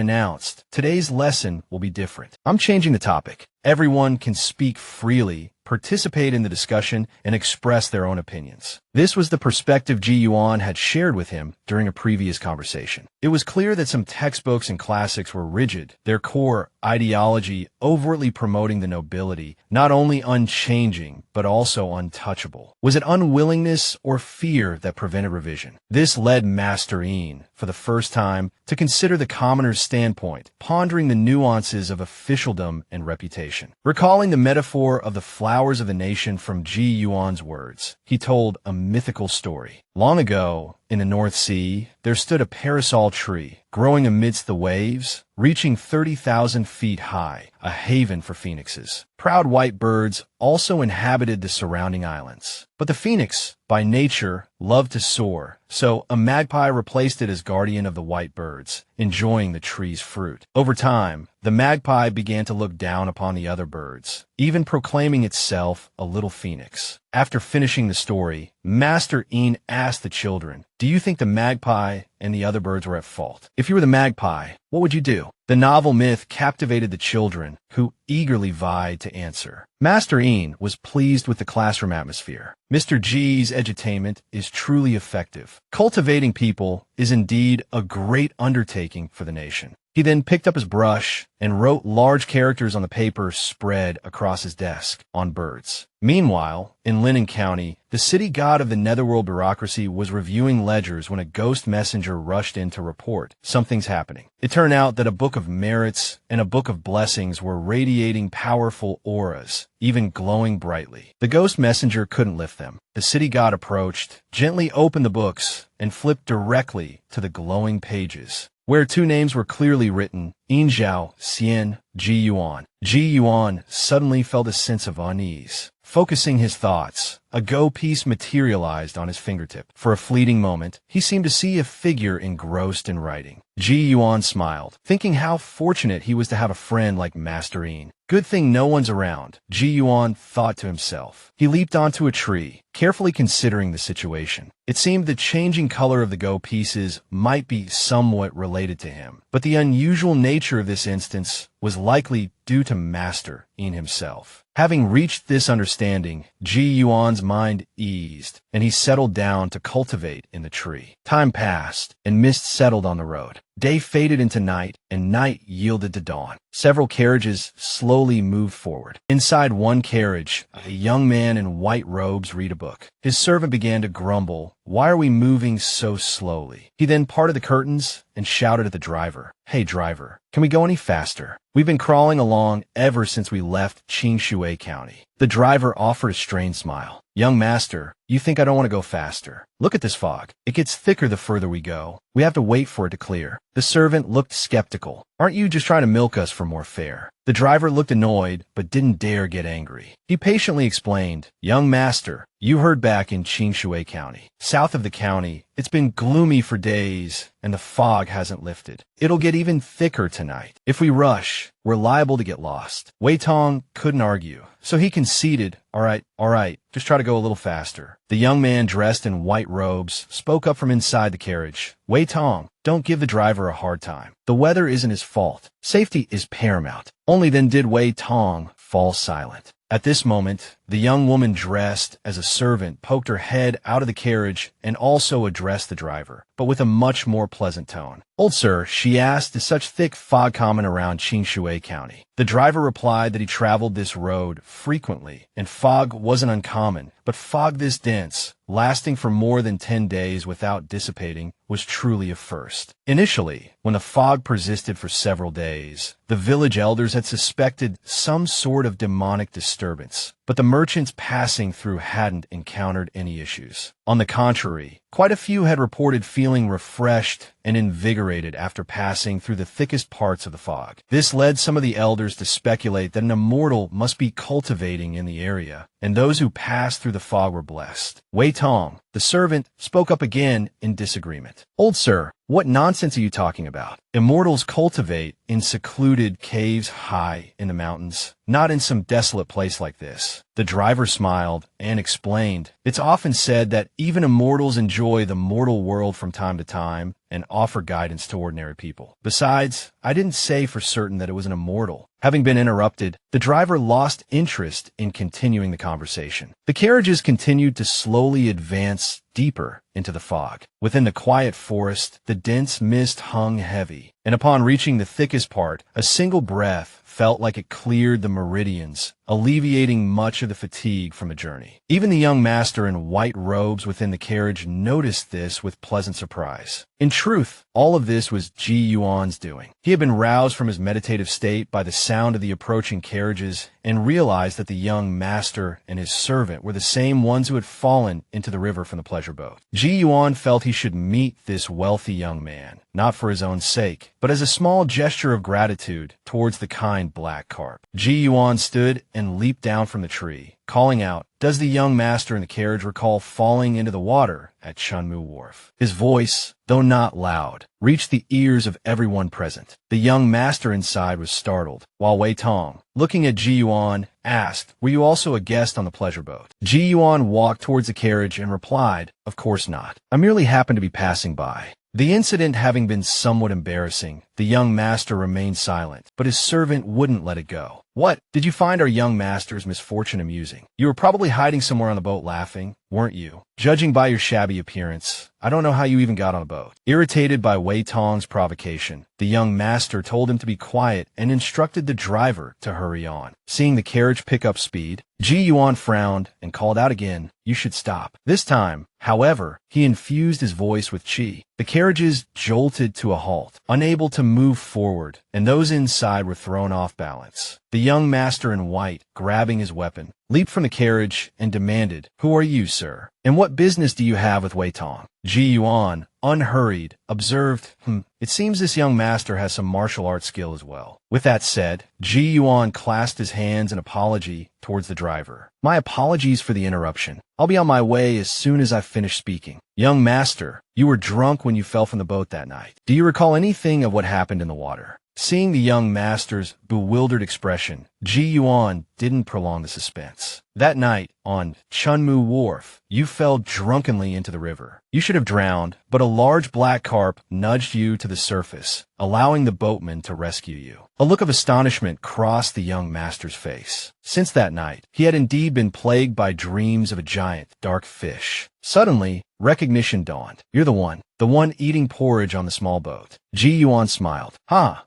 [SPEAKER 1] announced, today's lesson will be different. I'm changing the topic. Everyone can speak freely, participate in the discussion, and express their own opinions. This was the perspective Ji Yuan had shared with him during a previous conversation. It was clear that some textbooks and classics were rigid, their core ideology overtly promoting the nobility, not only unchanging, but also untouchable? Was it unwillingness or fear that prevented revision? This led Master Ian, for the first time, to consider the commoner's standpoint, pondering the nuances of officialdom and reputation. Recalling the metaphor of the flowers of the nation from Ji Yuan's words, he told a mythical story. Long ago, in the North Sea, there stood a parasol tree, growing amidst the waves, reaching 30,000 feet high, a haven for phoenixes. Proud white birds also inhabited the surrounding islands. But the phoenix, by nature, loved to soar, so a magpie replaced it as guardian of the white birds, enjoying the tree's fruit. Over time, the magpie began to look down upon the other birds, even proclaiming itself a little phoenix. After finishing the story, Master Ian asked the children, "Do you think the magpie and the other birds were at fault? If you were the magpie, what would you do?" The novel myth captivated the children, who eagerly vied to answer. Master Ian was pleased with the classroom atmosphere. Mr. G's edutainment is truly effective. Cultivating people is indeed a great undertaking for the nation. He then picked up his brush and wrote large characters on the paper spread across his desk on birds. Meanwhile, in Linen County, the city god of the netherworld bureaucracy was reviewing ledgers when a ghost messenger rushed in to report something's happening. It turned out that a book of merits and a book of blessings were radiating powerful auras, even glowing brightly. The ghost messenger couldn't lift them. The city god approached, gently opened the books, and flipped directly to the glowing pages, where two names were clearly written, Yin Zhao Xian Ji Yuan. Ji Yuan suddenly felt a sense of unease. Focusing his thoughts, a go piece materialized on his fingertip. For a fleeting moment, he seemed to see a figure engrossed in writing. Ji Yuan smiled, thinking how fortunate he was to have a friend like Master Ian. Good thing no one's around, Ji Yuan thought to himself. He leaped onto a tree, carefully considering the situation. It seemed the changing color of the go pieces might be somewhat related to him, but the unusual nature of this instance was likely due to Master Ian himself. Having reached this understanding, Ji Yuan's mind eased, and he settled down to cultivate in the tree. Time passed, and mist settled on the road. Day faded into night, and night yielded to dawn. Several carriages slowly moved forward. Inside one carriage, a young man in white robes read a book. His servant began to grumble, "Why are we moving so slowly?" He then parted the curtains and shouted at the driver, "Hey driver, can we go any faster? We've been crawling along ever since we left Qingshui County." The driver offered a strained smile. "Young master, you think I don't want to go faster? Look at this fog. It gets thicker the further we go. We have to wait for it to clear." The servant looked skeptical. "Aren't you just trying to milk us for more fare?" The driver looked annoyed, but didn't dare get angry. He patiently explained, "Young master, you heard back in Qingshui County. South of the county, it's been gloomy for days, and the fog hasn't lifted. It'll get even thicker tonight. If we rush, we're liable to get lost." Wei Tong couldn't argue, so he conceded, all right, just try to go a little faster." The young man dressed in white robes spoke up from inside the carriage. "Wei Tong, don't give the driver a hard time. The weather isn't his fault. Safety is paramount." Only then did Wei Tong fall silent. At this moment, the young woman dressed as a servant poked her head out of the carriage and also addressed the driver, but with a much more pleasant tone. "Old sir," she asked, "is such thick fog common around Qingshui County?" The driver replied that he traveled this road frequently, and fog wasn't uncommon, but fog this dense, lasting for more than 10 days without dissipating, was truly a first. Initially, when the fog persisted for several days, the village elders had suspected some sort of demonic disturbance, but the merchants passing through hadn't encountered any issues. On the contrary, quite a few had reported feeling refreshed and invigorated after passing through the thickest parts of the fog. This led some of the elders to speculate that an immortal must be cultivating in the area, and those who passed through the fog were blessed. Wei Tong, the servant, spoke up again in disagreement. "Old sir, what nonsense are you talking about? Immortals cultivate in secluded caves high in the mountains, not in some desolate place like this." The driver smiled and explained, "It's often said that even immortals enjoy the mortal world from time to time, and offer guidance to ordinary people. Besides, I didn't say for certain that it was an immortal. Having been interrupted, the driver lost interest in continuing the conversation. The carriages continued to slowly advance deeper into the fog. Within the quiet forest, the dense mist hung heavy, and upon reaching the thickest part, a single breath felt like it cleared the meridians, alleviating much of the fatigue from the journey. Even the young master in white robes within the carriage noticed this with pleasant surprise. In truth, all of this was Ji Yuan's doing. He had been roused from his meditative state by the sound of the approaching carriages and realized that the young master and his servant were the same ones who had fallen into the river from the pleasure boat. Ji Yuan felt he should meet this wealthy young man, not for his own sake, but as a small gesture of gratitude towards the kind black carp. Ji Yuan stood and leaped down from the tree, calling out, "Does the young master in the carriage recall falling into the water at Chunmu Wharf?" His voice, though not loud, reached the ears of everyone present. The young master inside was startled, while Wei Tong, looking at Ji Yuan, asked, "Were you also a guest on the pleasure boat?" Ji Yuan walked towards the carriage and replied, "Of course not. I merely happened to be passing by." The incident having been somewhat embarrassing, the young master remained silent, but his servant wouldn't let it go. "What? Did you find our young master's misfortune amusing? You were probably hiding somewhere on the boat laughing, weren't you? Judging by your shabby appearance, I don't know how you even got on a boat." Irritated by Wei Tong's provocation, the young master told him to be quiet and instructed the driver to hurry on. Seeing the carriage pick up speed, Ji Yuan frowned and called out again, "You should stop." This time, however, he infused his voice with qi. The carriages jolted to a halt, unable to move forward, and those inside were thrown off balance. The young master in white, grabbing his weapon, leaped from the carriage and demanded, "Who are you, sir? And what business do you have with Wei Tong?" Ji Yuan, unhurried, observed, "It seems this young master has some martial arts skill as well." With that said, Ji Yuan clasped his hands in apology towards the driver. "My apologies for the interruption. I'll be on my way as soon as I've finished speaking. Young master, you were drunk when you fell from the boat that night. Do you recall anything of what happened in the water?" Seeing the young master's bewildered expression, Ji Yuan didn't prolong the suspense. "That night, on Chunmu Wharf, you fell drunkenly into the river. You should have drowned, but a large black carp nudged you to the surface, allowing the boatman to rescue you." A look of astonishment crossed the young master's face. Since that night, he had indeed been plagued by dreams of a giant, dark fish. Suddenly, recognition dawned. "You're the one eating porridge on the small boat." Ji Yuan smiled.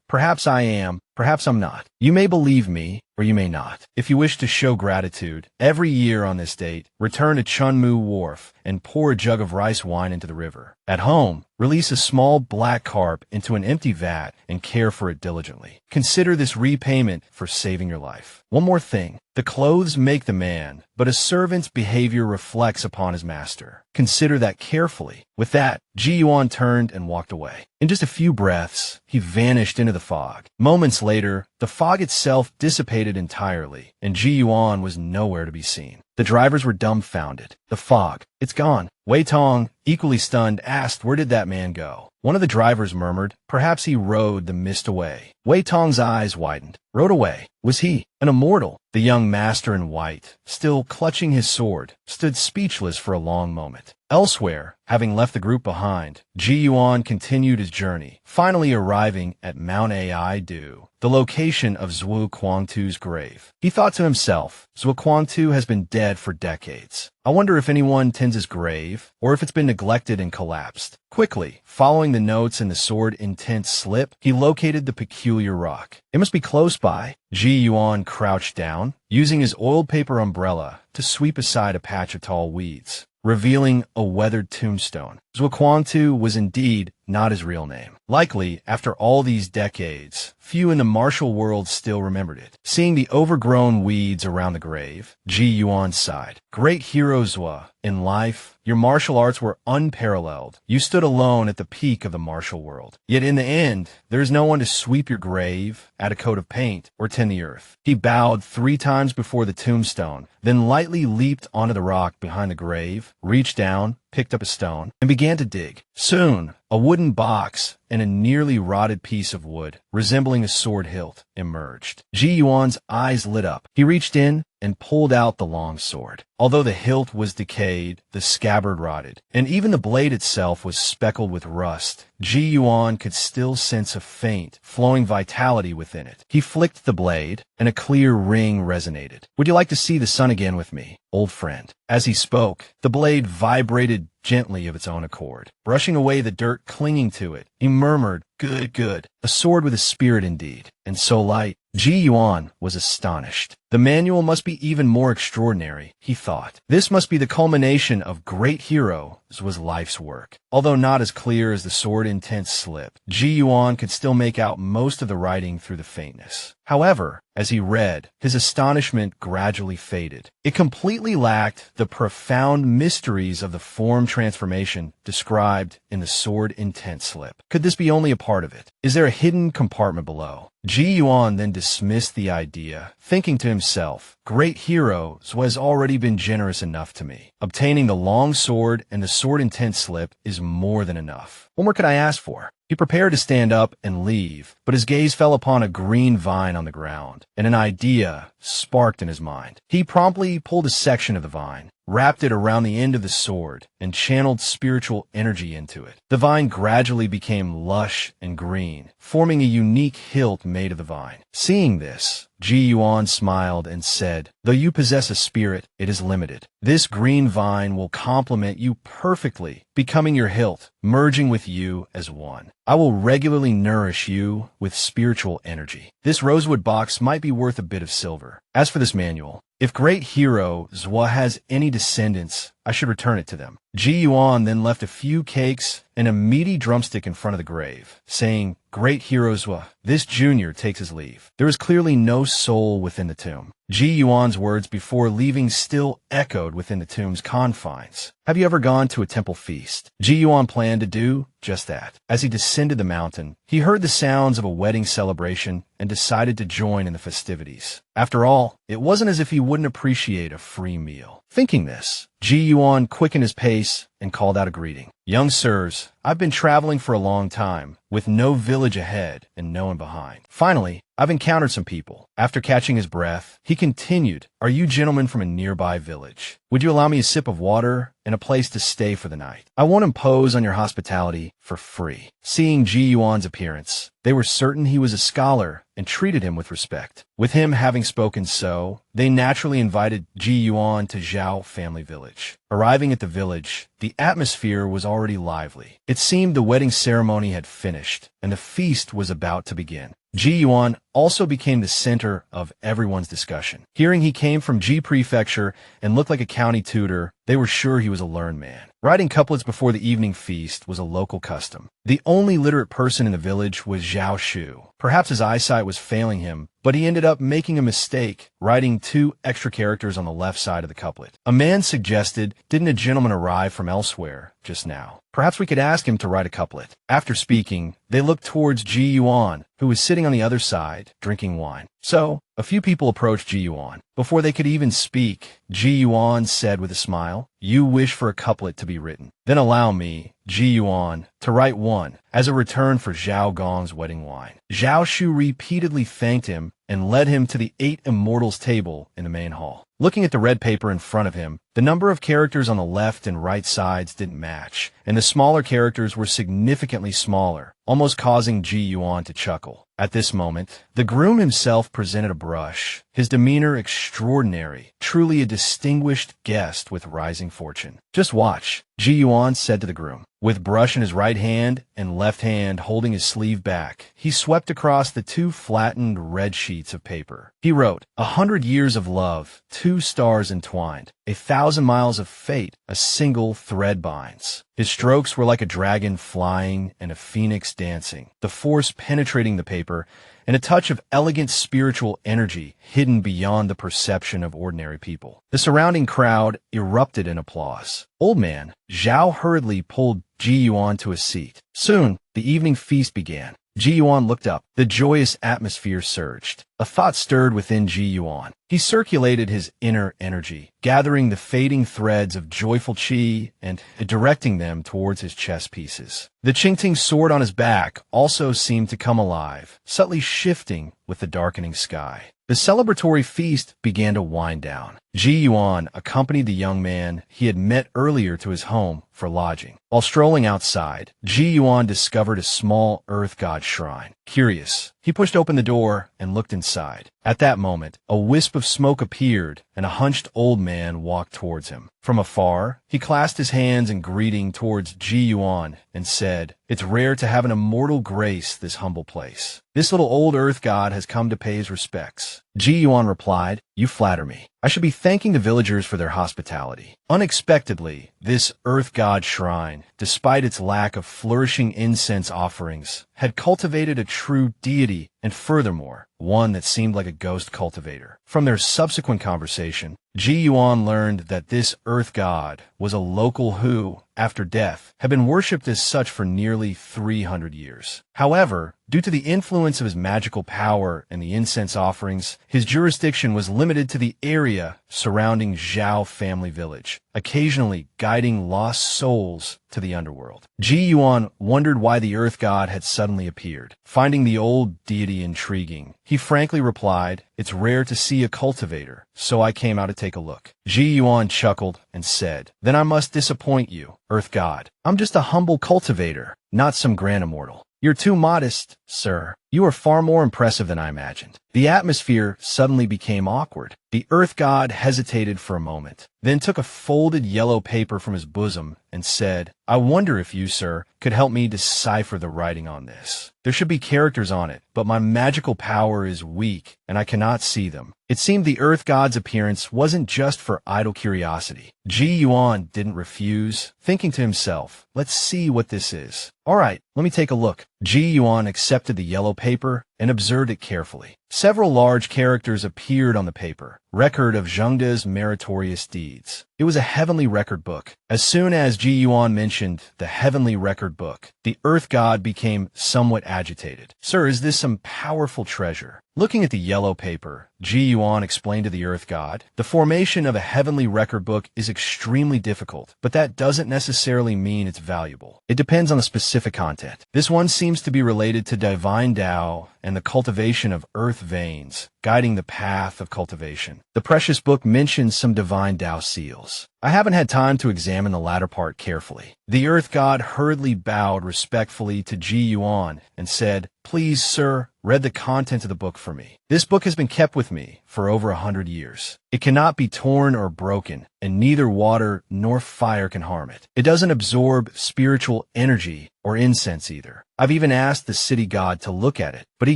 [SPEAKER 1] Perhaps I am, perhaps I'm not. You may believe me, or you may not. If you wish to show gratitude, every year on this date, return to Chunmu Wharf and pour a jug of rice wine into the river. At home, release a small black carp into an empty vat and care for it diligently. Consider this repayment for saving your life. One more thing. The clothes make the man, but a servant's behavior reflects upon his master. Consider that carefully. With that, Ji Yuan turned and walked away. In just a few breaths, he vanished into the fog. Moments later, the fog itself dissipated entirely, and Ji Yuan was nowhere to be seen. The drivers were dumbfounded. The fog, it's gone. Wei Tong, equally stunned, asked, "Where did that man go?" One of the drivers murmured, "Perhaps he rode the mist away." Wei Tong's eyes widened. Rode away? Was he an immortal? The young master in white, still clutching his sword, stood speechless for a long moment. Elsewhere, having left the group behind, Ji Yuan continued his journey, finally arriving at Mount Ai-Du, the location of Zhuo Guangtu's grave. He thought to himself, Zhuo Guangtu has been dead for decades. I wonder if anyone tends his grave, or if it's been neglected and collapsed. Quickly, following the notes in the sword-intent slip, he located the peculiar rock. It must be close by. Ji Yuan crouched down, using his oiled paper umbrella to sweep aside a patch of tall weeds, revealing a weathered tombstone. Zhuo Guangtu was indeed not his real name. Likely, after all these decades, few in the martial world still remembered it. Seeing the overgrown weeds around the grave, Ji Yuan sighed. "Great hero Zhuo, in life, your martial arts were unparalleled. You stood alone at the peak of the martial world. Yet in the end, there is no one to sweep your grave, add a coat of paint, or tend the earth." He bowed 3 times before the tombstone, then lightly leaped onto the rock behind the grave, reached down, picked up a stone, and began to dig. Soon, A wooden box and a nearly rotted piece of wood, resembling a sword hilt, emerged. Ji Yuan's eyes lit up. He reached in and pulled out the long sword. Although the hilt was decayed, the scabbard rotted, and even the blade itself was speckled with rust, Ji Yuan could still sense a faint, flowing vitality within it. He flicked the blade, and a clear ring resonated. "Would you like to see the sun again with me, old friend?" As he spoke, the blade vibrated gently of its own accord, brushing away the dirt clinging to it. He murmured, "Good, good. A sword with a spirit indeed, and so light." Ji Yuan was astonished. The manual must be even more extraordinary, he thought. This must be the culmination of great heroes was life's work. Although not as clear as the sword intent slip, Ji Yuan could still make out most of the writing through the faintness. However, as he read, his astonishment gradually faded. It completely lacked the profound mysteries of the form transformation described in the sword intent slip. Could this be only a part of it? Is there a hidden compartment below? Ji Yuan then dismissed the idea, thinking to himself, "Great heroes has already been generous enough to me. Obtaining the long sword and the sword intent slip is more than enough. What more could I ask for?" He prepared to stand up and leave, but his gaze fell upon a green vine on the ground, and an idea sparked in his mind. He promptly pulled a section of the vine, wrapped it around the end of the sword, and channeled spiritual energy into it. The vine gradually became lush and green, forming a unique hilt made of the vine. Seeing this, Ji Yuan smiled and said, "Though you possess a spirit, it is limited. This green vine will complement you perfectly, becoming your hilt, merging with you as one. I will regularly nourish you with spiritual energy. This rosewood box might be worth a bit of silver. As for this manual, if great hero Zhua has any descendants, I should return it to them." Ji Yuan then left a few cakes and a meaty drumstick in front of the grave, saying, "Great hero Zhua, this junior takes his leave." There was clearly no soul within the tomb. Ji Yuan's words before leaving still echoed within the tomb's confines. Have you ever gone to a temple feast? Ji Yuan planned to do just that. As he descended the mountain, he heard the sounds of a wedding celebration and decided to join in the festivities. After all, it wasn't as if he wouldn't appreciate a free meal. Thinking this, Ji Yuan quickened his pace and called out a greeting. "Young sirs, I've been traveling for a long time, with no village ahead and no one behind. Finally, I've encountered some people." After catching his breath, he continued, "Are you gentlemen from a nearby village? Would you allow me a sip of water and a place to stay for the night? I won't impose on your hospitality for free." Seeing Ji Yuan's appearance, they were certain he was a scholar and treated him with respect. With him having spoken so, they naturally invited Ji Yuan to Zhao family village. Arriving at the village, the atmosphere was already lively. It seemed the wedding ceremony had finished, and the feast was about to begin. Ji Yuan also became the center of everyone's discussion. Hearing he came from Ji Prefecture and looked like a county tutor, they were sure he was a learned man. Writing couplets before the evening feast was a local custom. The only literate person in the village was Zhao Shu. Perhaps his eyesight was failing him, but he ended up making a mistake, writing 2 extra characters on the left side of the couplet. A man suggested, "Didn't a gentleman arrive from elsewhere just now? Perhaps we could ask him to write a couplet." After speaking, they looked towards Ji Yuan, who was sitting on the other side, drinking wine. So, a few people approached Ji Yuan. Before they could even speak, Ji Yuan said with a smile, "You wish for a couplet to be written. Then allow me, Ji Yuan, to write one, as a return for Zhao Gong's wedding wine." Zhao Shu repeatedly thanked him and led him to the 8 Immortals table in the main hall. Looking at the red paper in front of him, the number of characters on the left and right sides didn't match, and the smaller characters were significantly smaller, almost causing Ji Yuan to chuckle. At this moment, the groom himself presented a brush, his demeanor extraordinary, truly a distinguished guest with rising fortune. "Just watch," Ji Yuan said to the groom. With brush in his right hand and left hand holding his sleeve back, he swept across the 2 flattened red sheets of paper. He wrote, "100 years of love, 2 stars entwined, 1,000 miles of fate, a single thread binds." His strokes were like a dragon flying and a phoenix dancing, the force penetrating the paper, and a touch of elegant spiritual energy hidden beyond the perception of ordinary people. The surrounding crowd erupted in applause. "Old man," Zhao hurriedly pulled Ji Yuan to a seat. Soon, the evening feast began. Ji Yuan looked up. The joyous atmosphere surged. A thought stirred within Ji Yuan. He circulated his inner energy, gathering the fading threads of joyful qi and directing them towards his chess pieces. The Qingting sword on his back also seemed to come alive, subtly shifting with the darkening sky. The celebratory feast began to wind down. Ji Yuan accompanied the young man he had met earlier to his home for lodging. While strolling outside, Ji Yuan discovered a small earth god shrine. Curious, he pushed open the door and looked inside. At that moment, a wisp of smoke appeared, and a hunched old man walked towards him. From afar, he clasped his hands in greeting towards Ji Yuan and said, "It's rare to have an immortal grace this humble place. This little old earth god has come to pay his respects." Ji Yuan replied, "You flatter me. I should be thanking the villagers for their hospitality." Unexpectedly, this earth god shrine, despite its lack of flourishing incense offerings, had cultivated a true deity, and furthermore, one that seemed like a ghost cultivator. From their subsequent conversation, Ji Yuan learned that this earth god was a local who, after death, had been worshipped as such for nearly 300 years. However, due to the influence of his magical power and the incense offerings, his jurisdiction was limited to the area surrounding Zhao family village, occasionally guiding lost souls to the underworld. Ji Yuan wondered why the earth god had suddenly appeared. Finding the old deity intriguing, he frankly replied, "It's rare to see a cultivator, so I came out to take a look." Ji Yuan chuckled and said, "Then I must disappoint you, earth god. I'm just a humble cultivator, not some grand immortal. You're too modest, sir. You are far more impressive than I imagined." The atmosphere suddenly became awkward. The earth god hesitated for a moment, then took a folded yellow paper from his bosom and said, "I wonder if you, sir, could help me decipher the writing on this. There should be characters on it, but my magical power is weak, and I cannot see them." It seemed the earth god's appearance wasn't just for idle curiosity. Ji Yuan didn't refuse, thinking to himself, "Let's see what this is. All right, let me take a look." Ji Yuan accepted the yellow paper and observed it carefully. Several large characters appeared on the paper. Record of Zhengde's meritorious deeds. It was a heavenly record book. As soon as Ji Yuan mentioned the heavenly record book, the earth god became somewhat agitated. "Sir, is this some powerful treasure?" Looking at the yellow paper, Ji Yuan explained to the earth god, "The formation of a heavenly record book is extremely difficult, but that doesn't necessarily mean it's valuable. It depends on the specific content. This one seems to be related to divine Tao and the cultivation of earth veins, guiding the path of cultivation. The precious book mentions some divine Tao seals. I haven't had time to examine the latter part carefully." The earth god hurriedly bowed respectfully to Ji Yuan and said, "Please, sir, read the content of the book for me. This book has been kept with me for over 100 years. It cannot be torn or broken, and neither water nor fire can harm it. It doesn't absorb spiritual energy or incense either. I've even asked the city god to look at it, but he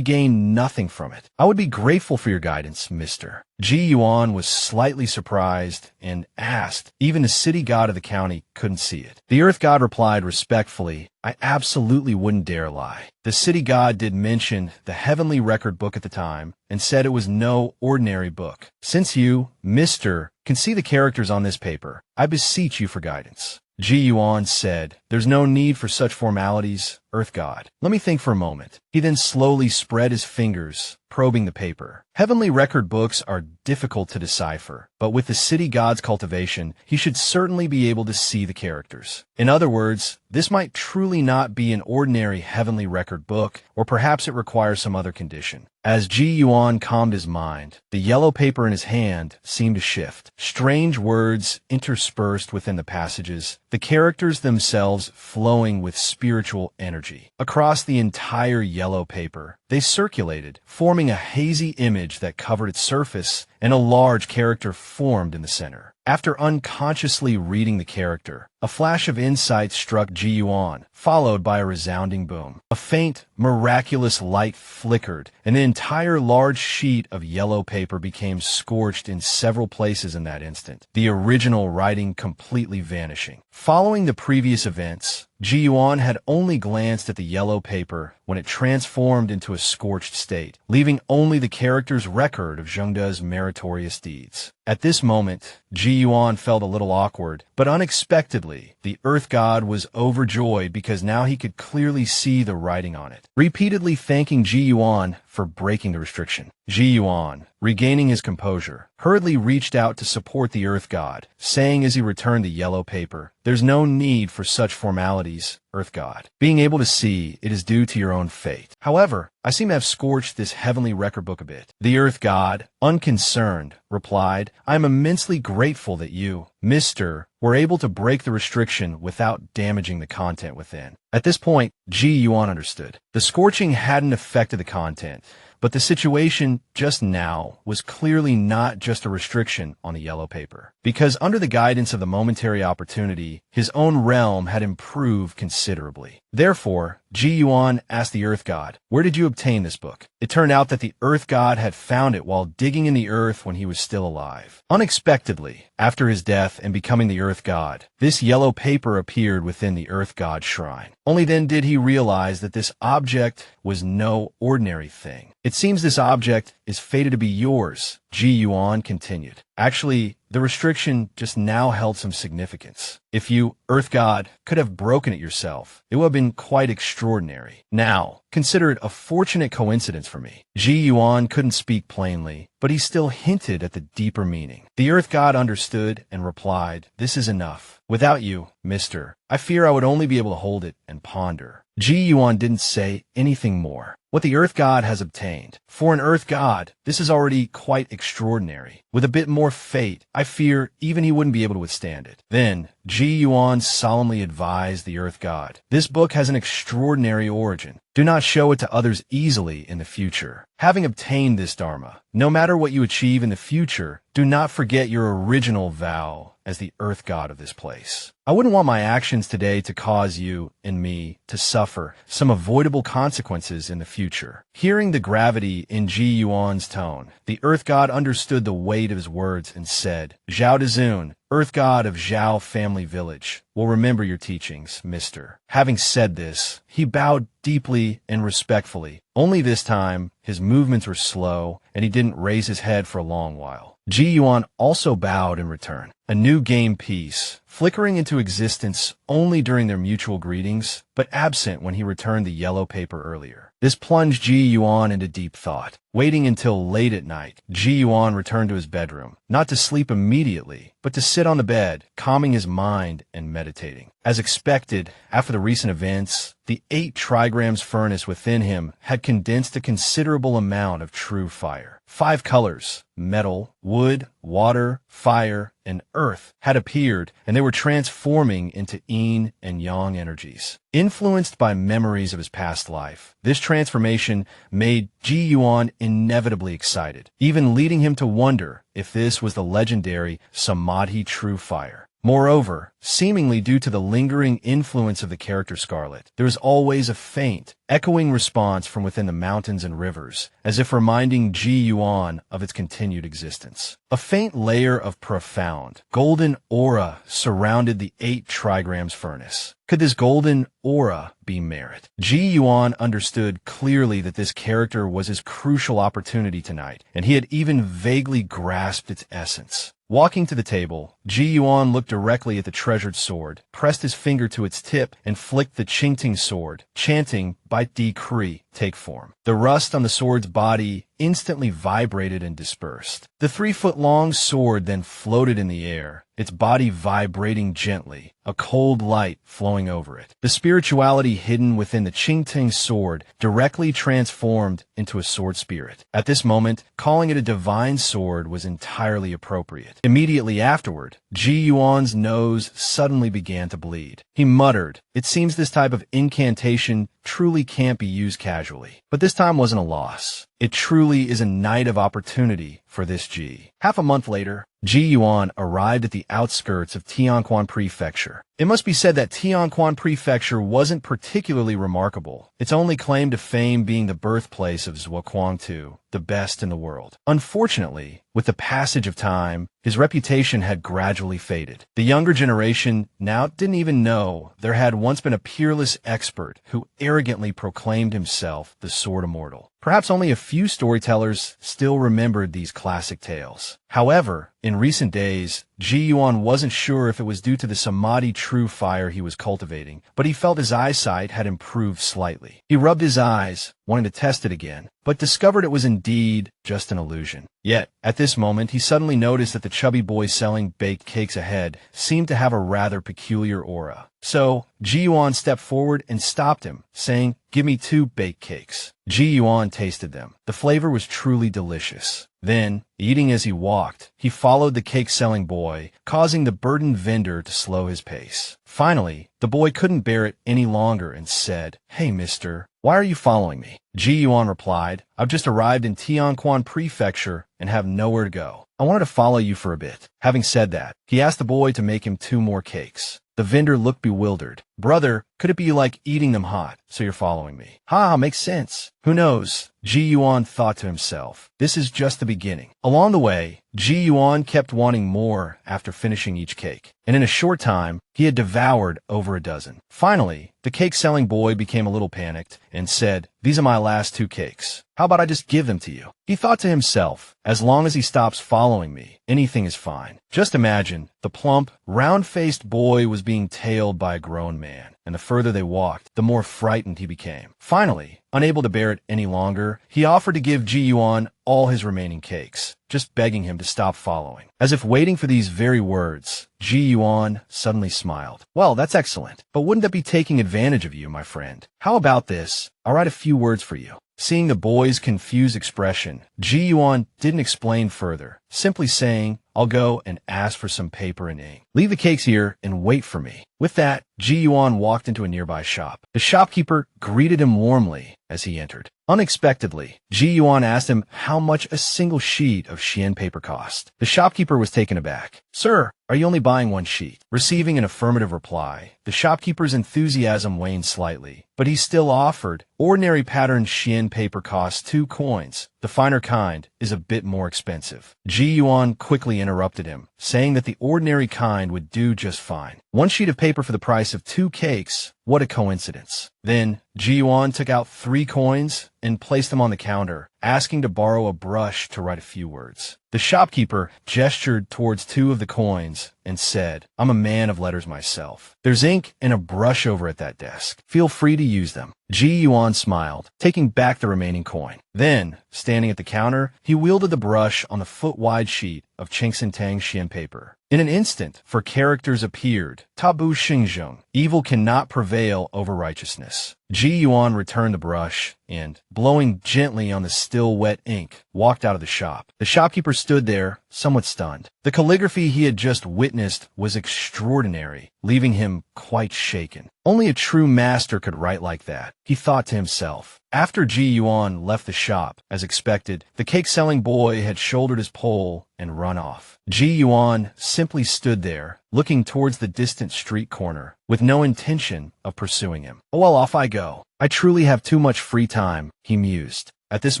[SPEAKER 1] gained nothing from it. I would be grateful for your guidance, mister." Ji Yuan was slightly surprised and asked, "Even the city god of the county couldn't see it?" The earth god replied respectfully, "I absolutely wouldn't dare lie. The city god did mention the heavenly record book at the time and said it was no ordinary book. Since you, mister, can see the characters on this paper, I beseech you for guidance." Ji Yuan said, "There's no need for such formalities, earth god. Let me think for a moment." He then slowly spread his fingers, probing the paper. Heavenly record books are difficult to decipher, but with the city god's cultivation, he should certainly be able to see the characters. In other words, this might truly not be an ordinary heavenly record book, or perhaps it requires some other condition. As Ji Yuan calmed his mind, the yellow paper in his hand seemed to shift. Strange words interspersed within the passages, the characters themselves flowing with spiritual energy. Across the entire yellow paper, they circulated, forming a hazy image that covered its surface, and a large character formed in the center. After unconsciously reading the character, a flash of insight struck Ji Yuan, followed by a resounding boom. A faint, miraculous light flickered, and the entire large sheet of yellow paper became scorched in several places in that instant, the original writing completely vanishing. Following the previous events, Ji Yuan had only glanced at the yellow paper when it transformed into a scorched state, leaving only the character's record of Zhengde's meritorious deeds. At this moment, Ji Yuan felt a little awkward, but unexpectedly, the Earth God was overjoyed because now he could clearly see the writing on it, repeatedly thanking Ji Yuan for breaking the restriction. Ji Yuan, regaining his composure, hurriedly reached out to support the Earth God, saying as he returned the yellow paper, "There's no need for such formalities, Earth God. Being able to see, it is due to your own fate. However, I seem to have scorched this heavenly record book a bit." The Earth God, unconcerned, replied, "I am immensely grateful that you, Mr., were able to break the restriction without damaging the content within." At this point, Ji Yuan understood. The scorching hadn't affected the content, but the situation just now was clearly not just a restriction on the yellow paper. Because under the guidance of the momentary opportunity, his own realm had improved considerably. Therefore, Ji Yuan asked the Earth God, "Where did you obtain this book?" It turned out that the Earth God had found it while digging in the earth when he was still alive. Unexpectedly, after his death and becoming the Earth God, this yellow paper appeared within the Earth God's shrine. Only then did he realize that this object was no ordinary thing. "It seems this object is fated to be yours," Ji Yuan continued. "Actually, the restriction just now held some significance. If you, Earth God, could have broken it yourself, it would have been quite extraordinary. Now, consider it a fortunate coincidence for me." Ji Yuan couldn't speak plainly, but he still hinted at the deeper meaning. The Earth God understood and replied, "This is enough. Without you, Mister, I fear I would only be able to hold it and ponder." Ji Yuan didn't say anything more. What the Earth God has obtained. For an Earth God, this is already quite extraordinary. With a bit more fate, I fear even he wouldn't be able to withstand it. Then, Ji Yuan solemnly advised the Earth God, "This book has an extraordinary origin. Do not show it to others easily in the future. Having obtained this Dharma, no matter what you achieve in the future, do not forget your original vow as the Earth God of this place. I wouldn't want my actions today to cause you and me to suffer some avoidable consequences in the future." Hearing the gravity in Ji Yuan's tone, the Earth God understood the weight of his words and said, "Zhao Dezun, Earth God of Zhao Family Village, will remember your teachings, Mister." Having said this, he bowed deeply and respectfully. Only this time, his movements were slow, and he didn't raise his head for a long while. Ji Yuan also bowed in return. A new game piece, flickering into existence only during their mutual greetings, but absent when he returned the yellow paper earlier. This plunged Ji Yuan into deep thought. Waiting until late at night, Ji Yuan returned to his bedroom, not to sleep immediately, but to sit on the bed, calming his mind and meditating. As expected, after the recent events, the 8 trigrams furnace within him had condensed a considerable amount of true fire. 5 colors, metal, wood, water, fire, and earth, had appeared, and they were transforming into yin and yang energies. Influenced by memories of his past life, this transformation made Ji Yuan inevitably excited, even leading him to wonder if this was the legendary Samadhi true fire. Moreover, seemingly due to the lingering influence of the character Scarlet, there is always a faint, echoing response from within the mountains and rivers, as if reminding Ji Yuan of its continued existence. A faint layer of profound, golden aura surrounded the 8 trigrams furnace. Could this golden aura be merit? Ji Yuan understood clearly that this character was his crucial opportunity tonight, and he had even vaguely grasped its essence. Walking to the table, Ji Yuan looked directly at the treasured sword, pressed his finger to its tip, and flicked the Qingting sword, chanting, "By decree, take form." The rust on the sword's body instantly vibrated and dispersed. The 3-foot-long sword then floated in the air, its body vibrating gently, a cold light flowing over it. The spirituality hidden within the Qingting sword directly transformed into a sword spirit. At this moment, calling it a divine sword was entirely appropriate. Immediately afterward, Ji Yuan's nose suddenly began to bleed. He muttered, "It seems this type of incantation truly can't be used casually." But this time wasn't a loss. It truly is a night of opportunity for this Ji. Half a month later, Ji Yuan arrived at the outskirts of Tianquan Prefecture. It must be said that Tianquan Prefecture wasn't particularly remarkable, its only claim to fame being the birthplace of Zhuoquang, the best in the world. Unfortunately, with the passage of time, his reputation had gradually faded. The younger generation now didn't even know there had once been a peerless expert who arrogantly proclaimed himself the Sword Immortal. Perhaps only a few storytellers still remembered these classic tales. However, In recent days, Ji Yuan wasn't sure if it was due to the samadhi true fire he was cultivating, but he felt his eyesight had improved slightly. He rubbed his eyes, wanting to test it again, but discovered it was indeed just an illusion. Yet, at this moment, he suddenly noticed that the chubby boy selling baked cakes ahead seemed to have a rather peculiar aura. So, Ji Yuan stepped forward and stopped him, saying, "Give me 2 baked cakes." Ji Yuan tasted them. The flavor was truly delicious. Then, eating as he walked, he followed the cake-selling boy, causing the burdened vendor to slow his pace. Finally, the boy couldn't bear it any longer and said, "Hey, mister, why are you following me?" Ji Yuan replied, "I've just arrived in Tianquan Prefecture and have nowhere to go. I wanted to follow you for a bit." Having said that, he asked the boy to make him 2 more cakes. The vendor looked bewildered. "Brother, could it be like eating them hot, so you're following me?" Makes sense. Who knows? Ji Yuan thought to himself. This is just the beginning. Along the way, Ji Yuan kept wanting more after finishing each cake, and in a short time, he had devoured over a dozen. Finally, the cake-selling boy became a little panicked and said, "These are my last 2 cakes. How about I just give them to you?" He thought to himself, as long as he stops following me, anything is fine. Just imagine, the plump, round-faced boy was being tailed by a grown man, and the further they walked, the more frightened he became. Finally, unable to bear it any longer, he offered to give Ji Yuan all his remaining cakes, just begging him to stop following. As if waiting for these very words, Ji Yuan suddenly smiled. "Well, that's excellent, but wouldn't that be taking advantage of you, my friend? How about this? I'll write a few words for you." Seeing the boy's confused expression, Ji Yuan didn't explain further, simply saying, "I'll go and ask for some paper and ink. Leave the cakes here and wait for me." With that, Ji Yuan walked into a nearby shop. The shopkeeper greeted him warmly as he entered. Unexpectedly, Ji Yuan asked him how much a single sheet of Xian paper cost. The shopkeeper was taken aback. "Sir, are you only buying 1 sheet?" Receiving an affirmative reply, the shopkeeper's enthusiasm waned slightly, but he still offered. "Ordinary patterned Xian paper costs 2 coins. The finer kind is a bit more expensive." Ji Yuan quickly interrupted him, saying that the ordinary kind would do just fine. 1 sheet of paper for the price of 2 cakes? What a coincidence. Then, Ji Yuan took out 3 coins and placed them on the counter, asking to borrow a brush to write a few words. The shopkeeper gestured towards 2 of the coins and said, "I'm a man of letters myself. There's ink and a brush over at that desk. Feel free to use them." Ji Yuan smiled, taking back the remaining coin. Then, standing at the counter, he wielded the brush on the foot-wide sheet of Chingxintang Xian paper. In an instant, 4 characters appeared. Tabu Xingzheng. Evil cannot prevail over righteousness. Ji Yuan returned the brush and, blowing gently on the still wet ink, walked out of the shop. The shopkeeper stood there, somewhat stunned. The calligraphy he had just witnessed was extraordinary, leaving him quite shaken. Only a true master could write like that, he thought to himself. After Ji Yuan left the shop, as expected, the cake-selling boy had shouldered his pole and run off. Ji Yuan simply stood there, looking towards the distant street corner, with no intention of pursuing him. "Oh well, off I go. I truly have too much free time," he mused. At this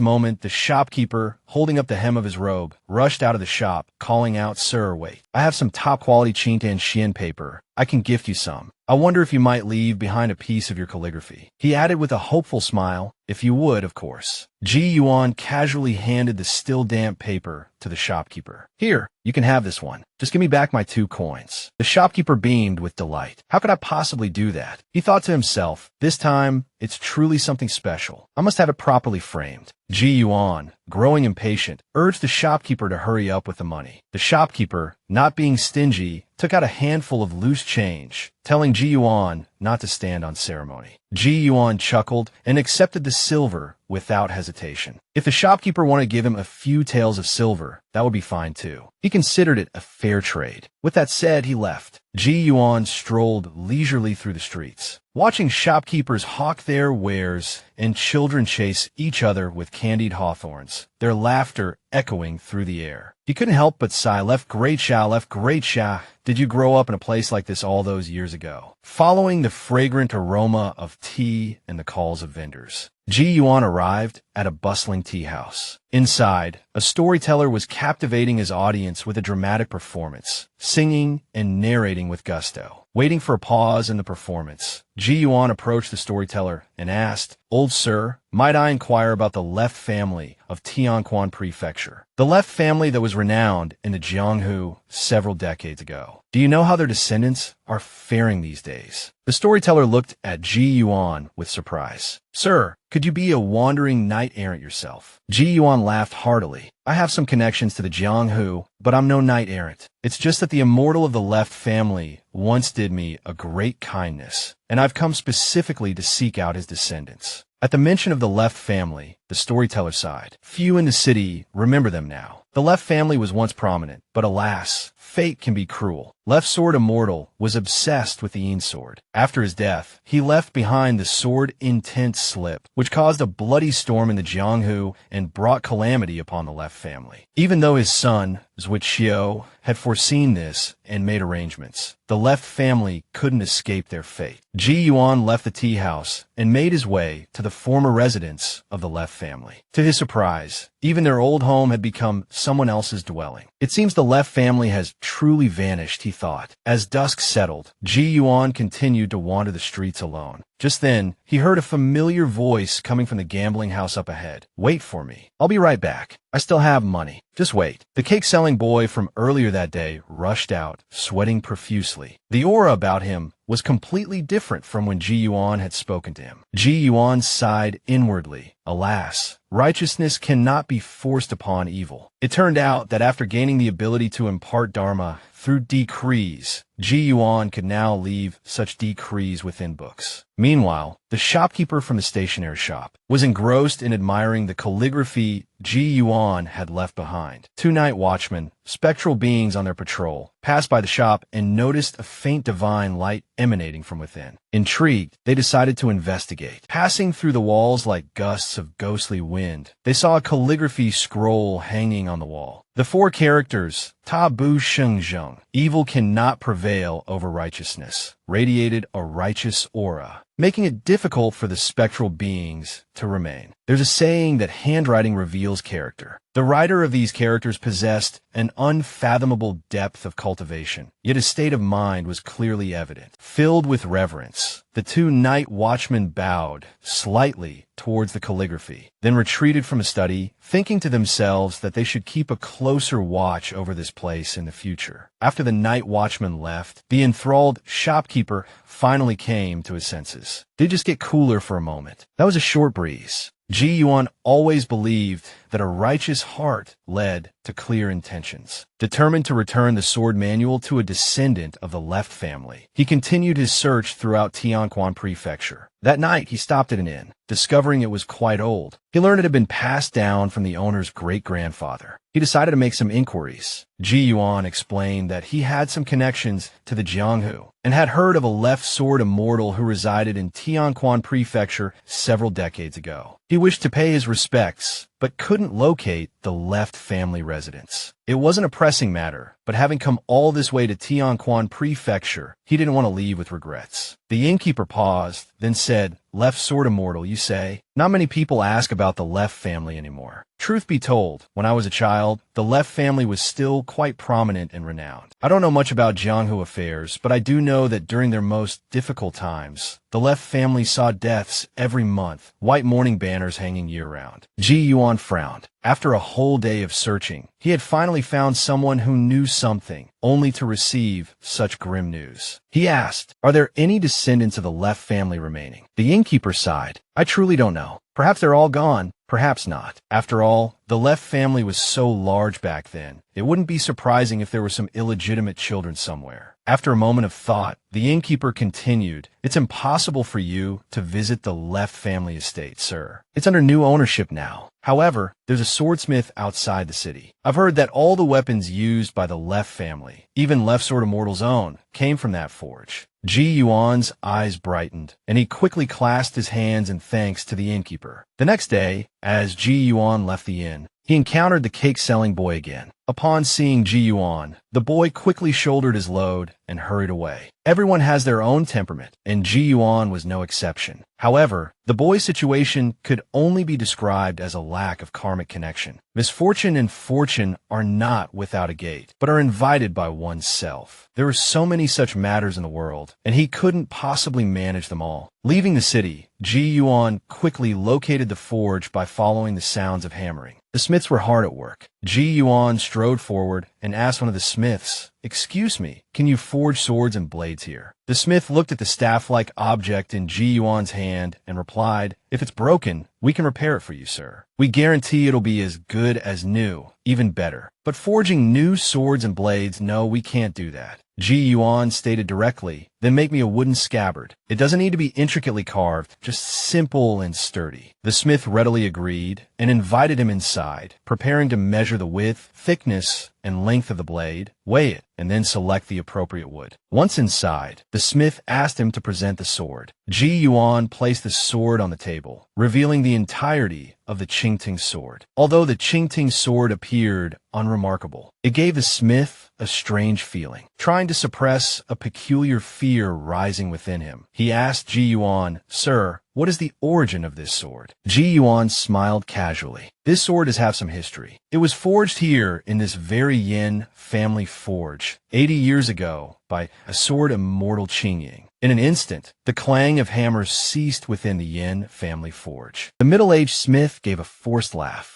[SPEAKER 1] moment, the shopkeeper, holding up the hem of his robe, rushed out of the shop, calling out, "Sir, wait. I have some top-quality Qingtan Xian paper. I can gift you some. I wonder if you might leave behind a piece of your calligraphy." He added with a hopeful smile, "If you would, of course." Ji Yuan casually handed the still damp paper to the shopkeeper. "Here, you can have this one. Just give me back my 2 coins. The shopkeeper beamed with delight. How could I possibly do that? He thought to himself, this time, it's truly something special. I must have it properly framed. Ji Yuan, growing impatient, urged the shopkeeper to hurry up with the money. The shopkeeper, not being stingy, took out a handful of loose change, telling Ji Yuan not to stand on ceremony. Ji Yuan chuckled and accepted the silver without hesitation. If the shopkeeper wanted to give him a few taels of silver, that would be fine too. He considered it a fair trade. With that said, he left. Ji Yuan strolled leisurely through the streets, watching shopkeepers hawk their wares and children chase each other with candied hawthorns, their laughter echoing through the air. He couldn't help but sigh, left great Xia. Did you grow up in a place like this all those years ago? Following the fragrant aroma of tea and the calls of vendors, Ji Yuan arrived at a bustling tea house. Inside, a storyteller was captivating his audience with a dramatic performance, singing and narrating with gusto. Waiting for a pause in the performance, Ji Yuan approached the storyteller and asked, "Old sir, might I inquire about the Left family of Tianquan Prefecture? The Left family that was renowned in the Jianghu several decades ago. Do you know how their descendants are faring these days?" The storyteller looked at Ji Yuan with surprise. "Sir, could you be a wandering knight-errant yourself?" Ji Yuan laughed heartily. "I have some connections to the Jianghu, but I'm no knight-errant. It's just that the immortal of the Left family once did me a great kindness, and I've come specifically to seek out his descendants." At the mention of the Left family, the storyteller sighed. Few in the city remember them now. The Left family was once prominent, but alas, fate can be cruel. Left Sword Immortal was obsessed with the Yin Sword. After his death, he left behind the Sword Intent slip, which caused a bloody storm in the Jianghu and brought calamity upon the Left family. Even though his son, Zuiqiu, had foreseen this and made arrangements, the Left family couldn't escape their fate. Ji Yuan left the tea house and made his way to the former residence of the Left family. To his surprise, even their old home had become someone else's dwelling. It seems the Left family has truly vanished, he thought. As dusk settled, Ji Yuan continued to wander the streets alone. Just then, he heard a familiar voice coming from the gambling house up ahead. "Wait for me. I'll be right back. I still have money. Just wait." The cake-selling boy from earlier that day rushed out, sweating profusely. The aura about him was completely different from when Ji Yuan had spoken to him. Ji Yuan sighed inwardly. Alas, righteousness cannot be forced upon evil. It turned out that after gaining the ability to impart Dharma through decrees, Ji Yuan could now leave such decrees within books. Meanwhile, the shopkeeper from the stationery shop was engrossed in admiring the calligraphy Ji Yuan had left behind. Two night watchmen, spectral beings on their patrol, passed by the shop and noticed a faint divine light emanating from within. Intrigued, they decided to investigate. Passing through the walls like gusts of ghostly wind, they saw a calligraphy scroll hanging on the wall. The four characters, Ta Bu Sheng Zheng, evil cannot prevail over righteousness, radiated a righteous aura, making it difficult for the spectral beings to remain. There's a saying that handwriting reveals character. The writer of these characters possessed an unfathomable depth of cultivation, yet his state of mind was clearly evident. Filled with reverence, the two night watchmen bowed slightly towards the calligraphy, then retreated from the study, thinking to themselves that they should keep a closer watch over this place in the future. After the night watchman left, the enthralled shopkeeper finally came to his senses. Did just get cooler for a moment. That was a short breeze. Ji Yuan always believed that a righteous heart led to clear intentions. Determined to return the sword manual to a descendant of the Left family, he continued his search throughout Tianquan Prefecture. That night, he stopped at an inn, discovering it was quite old. He learned it had been passed down from the owner's great-grandfather. He decided to make some inquiries. Ji Yuan explained that he had some connections to the Jianghu and had heard of a Left Sword Immortal who resided in Tianquan Prefecture several decades ago. He wished to pay his respects, but couldn't locate the Left family residence. It wasn't a pressing matter, but having come all this way to Tianquan Prefecture, he didn't want to leave with regrets. The innkeeper paused, then said, "Left Sword Immortal, you say? Not many people ask about the Left family anymore. Truth be told, when I was a child, the Left family was still quite prominent and renowned. I don't know much about Jianghu affairs, but I do know that during their most difficult times, the Left family saw deaths every month, white mourning banners hanging year-round." Ji Yuan frowned. After a whole day of searching, he had finally found someone who knew something, only to receive such grim news. He asked, "Are there any descendants of the Left family remaining?" The innkeeper sighed. "I truly don't know. Perhaps they're all gone, perhaps not. After all, the Left family was so large back then, it wouldn't be surprising if there were some illegitimate children somewhere." After a moment of thought, the innkeeper continued, "It's impossible for you to visit the Left family estate, sir. It's under new ownership now. However, there's a swordsmith outside the city. I've heard that all the weapons used by the Left family, even Left Sword Immortal's own, came from that forge." Ji Yuan's eyes brightened, and he quickly clasped his hands in thanks to the innkeeper. The next day, as Ji Yuan left the inn, he encountered the cake-selling boy again. Upon seeing Ji Yuan, the boy quickly shouldered his load and hurried away. Everyone has their own temperament, and Ji Yuan was no exception. However, the boy's situation could only be described as a lack of karmic connection. Misfortune and fortune are not without a gate, but are invited by oneself. There are so many such matters in the world, and he couldn't possibly manage them all. Leaving the city, Ji Yuan quickly located the forge by following the sounds of hammering. The smiths were hard at work. Ji Yuan strode forward and asked one of the smiths, "Excuse me, can you forge swords and blades here?" The smith looked at the staff-like object in Ji Yuan's hand and replied, "If it's broken, we can repair it for you, sir. We guarantee it'll be as good as new, even better. But forging new swords and blades, no, we can't do that." Ji Yuan stated directly, "Then make me a wooden scabbard. It doesn't need to be intricately carved, just simple and sturdy." The smith readily agreed and invited him inside, preparing to measure the width, thickness, and length of the blade, weigh it, and then select the appropriate wood. Once inside, the smith asked him to present the sword. Ji Yuan placed the sword on the table, revealing the entirety of the Qingting sword. Although the Qingting sword appeared unremarkable, it gave the smith a strange feeling. Trying to suppress a peculiar fear rising within him, he asked Ji Yuan, "Sir, what is the origin of this sword?" Ji Yuan smiled casually. "This sword does have some history. It was forged here in this very Yin family forge 80 years ago by a sword Immortal Qingying." In an instant, the clang of hammers ceased within the Yin family forge. The middle-aged smith gave a forced laugh.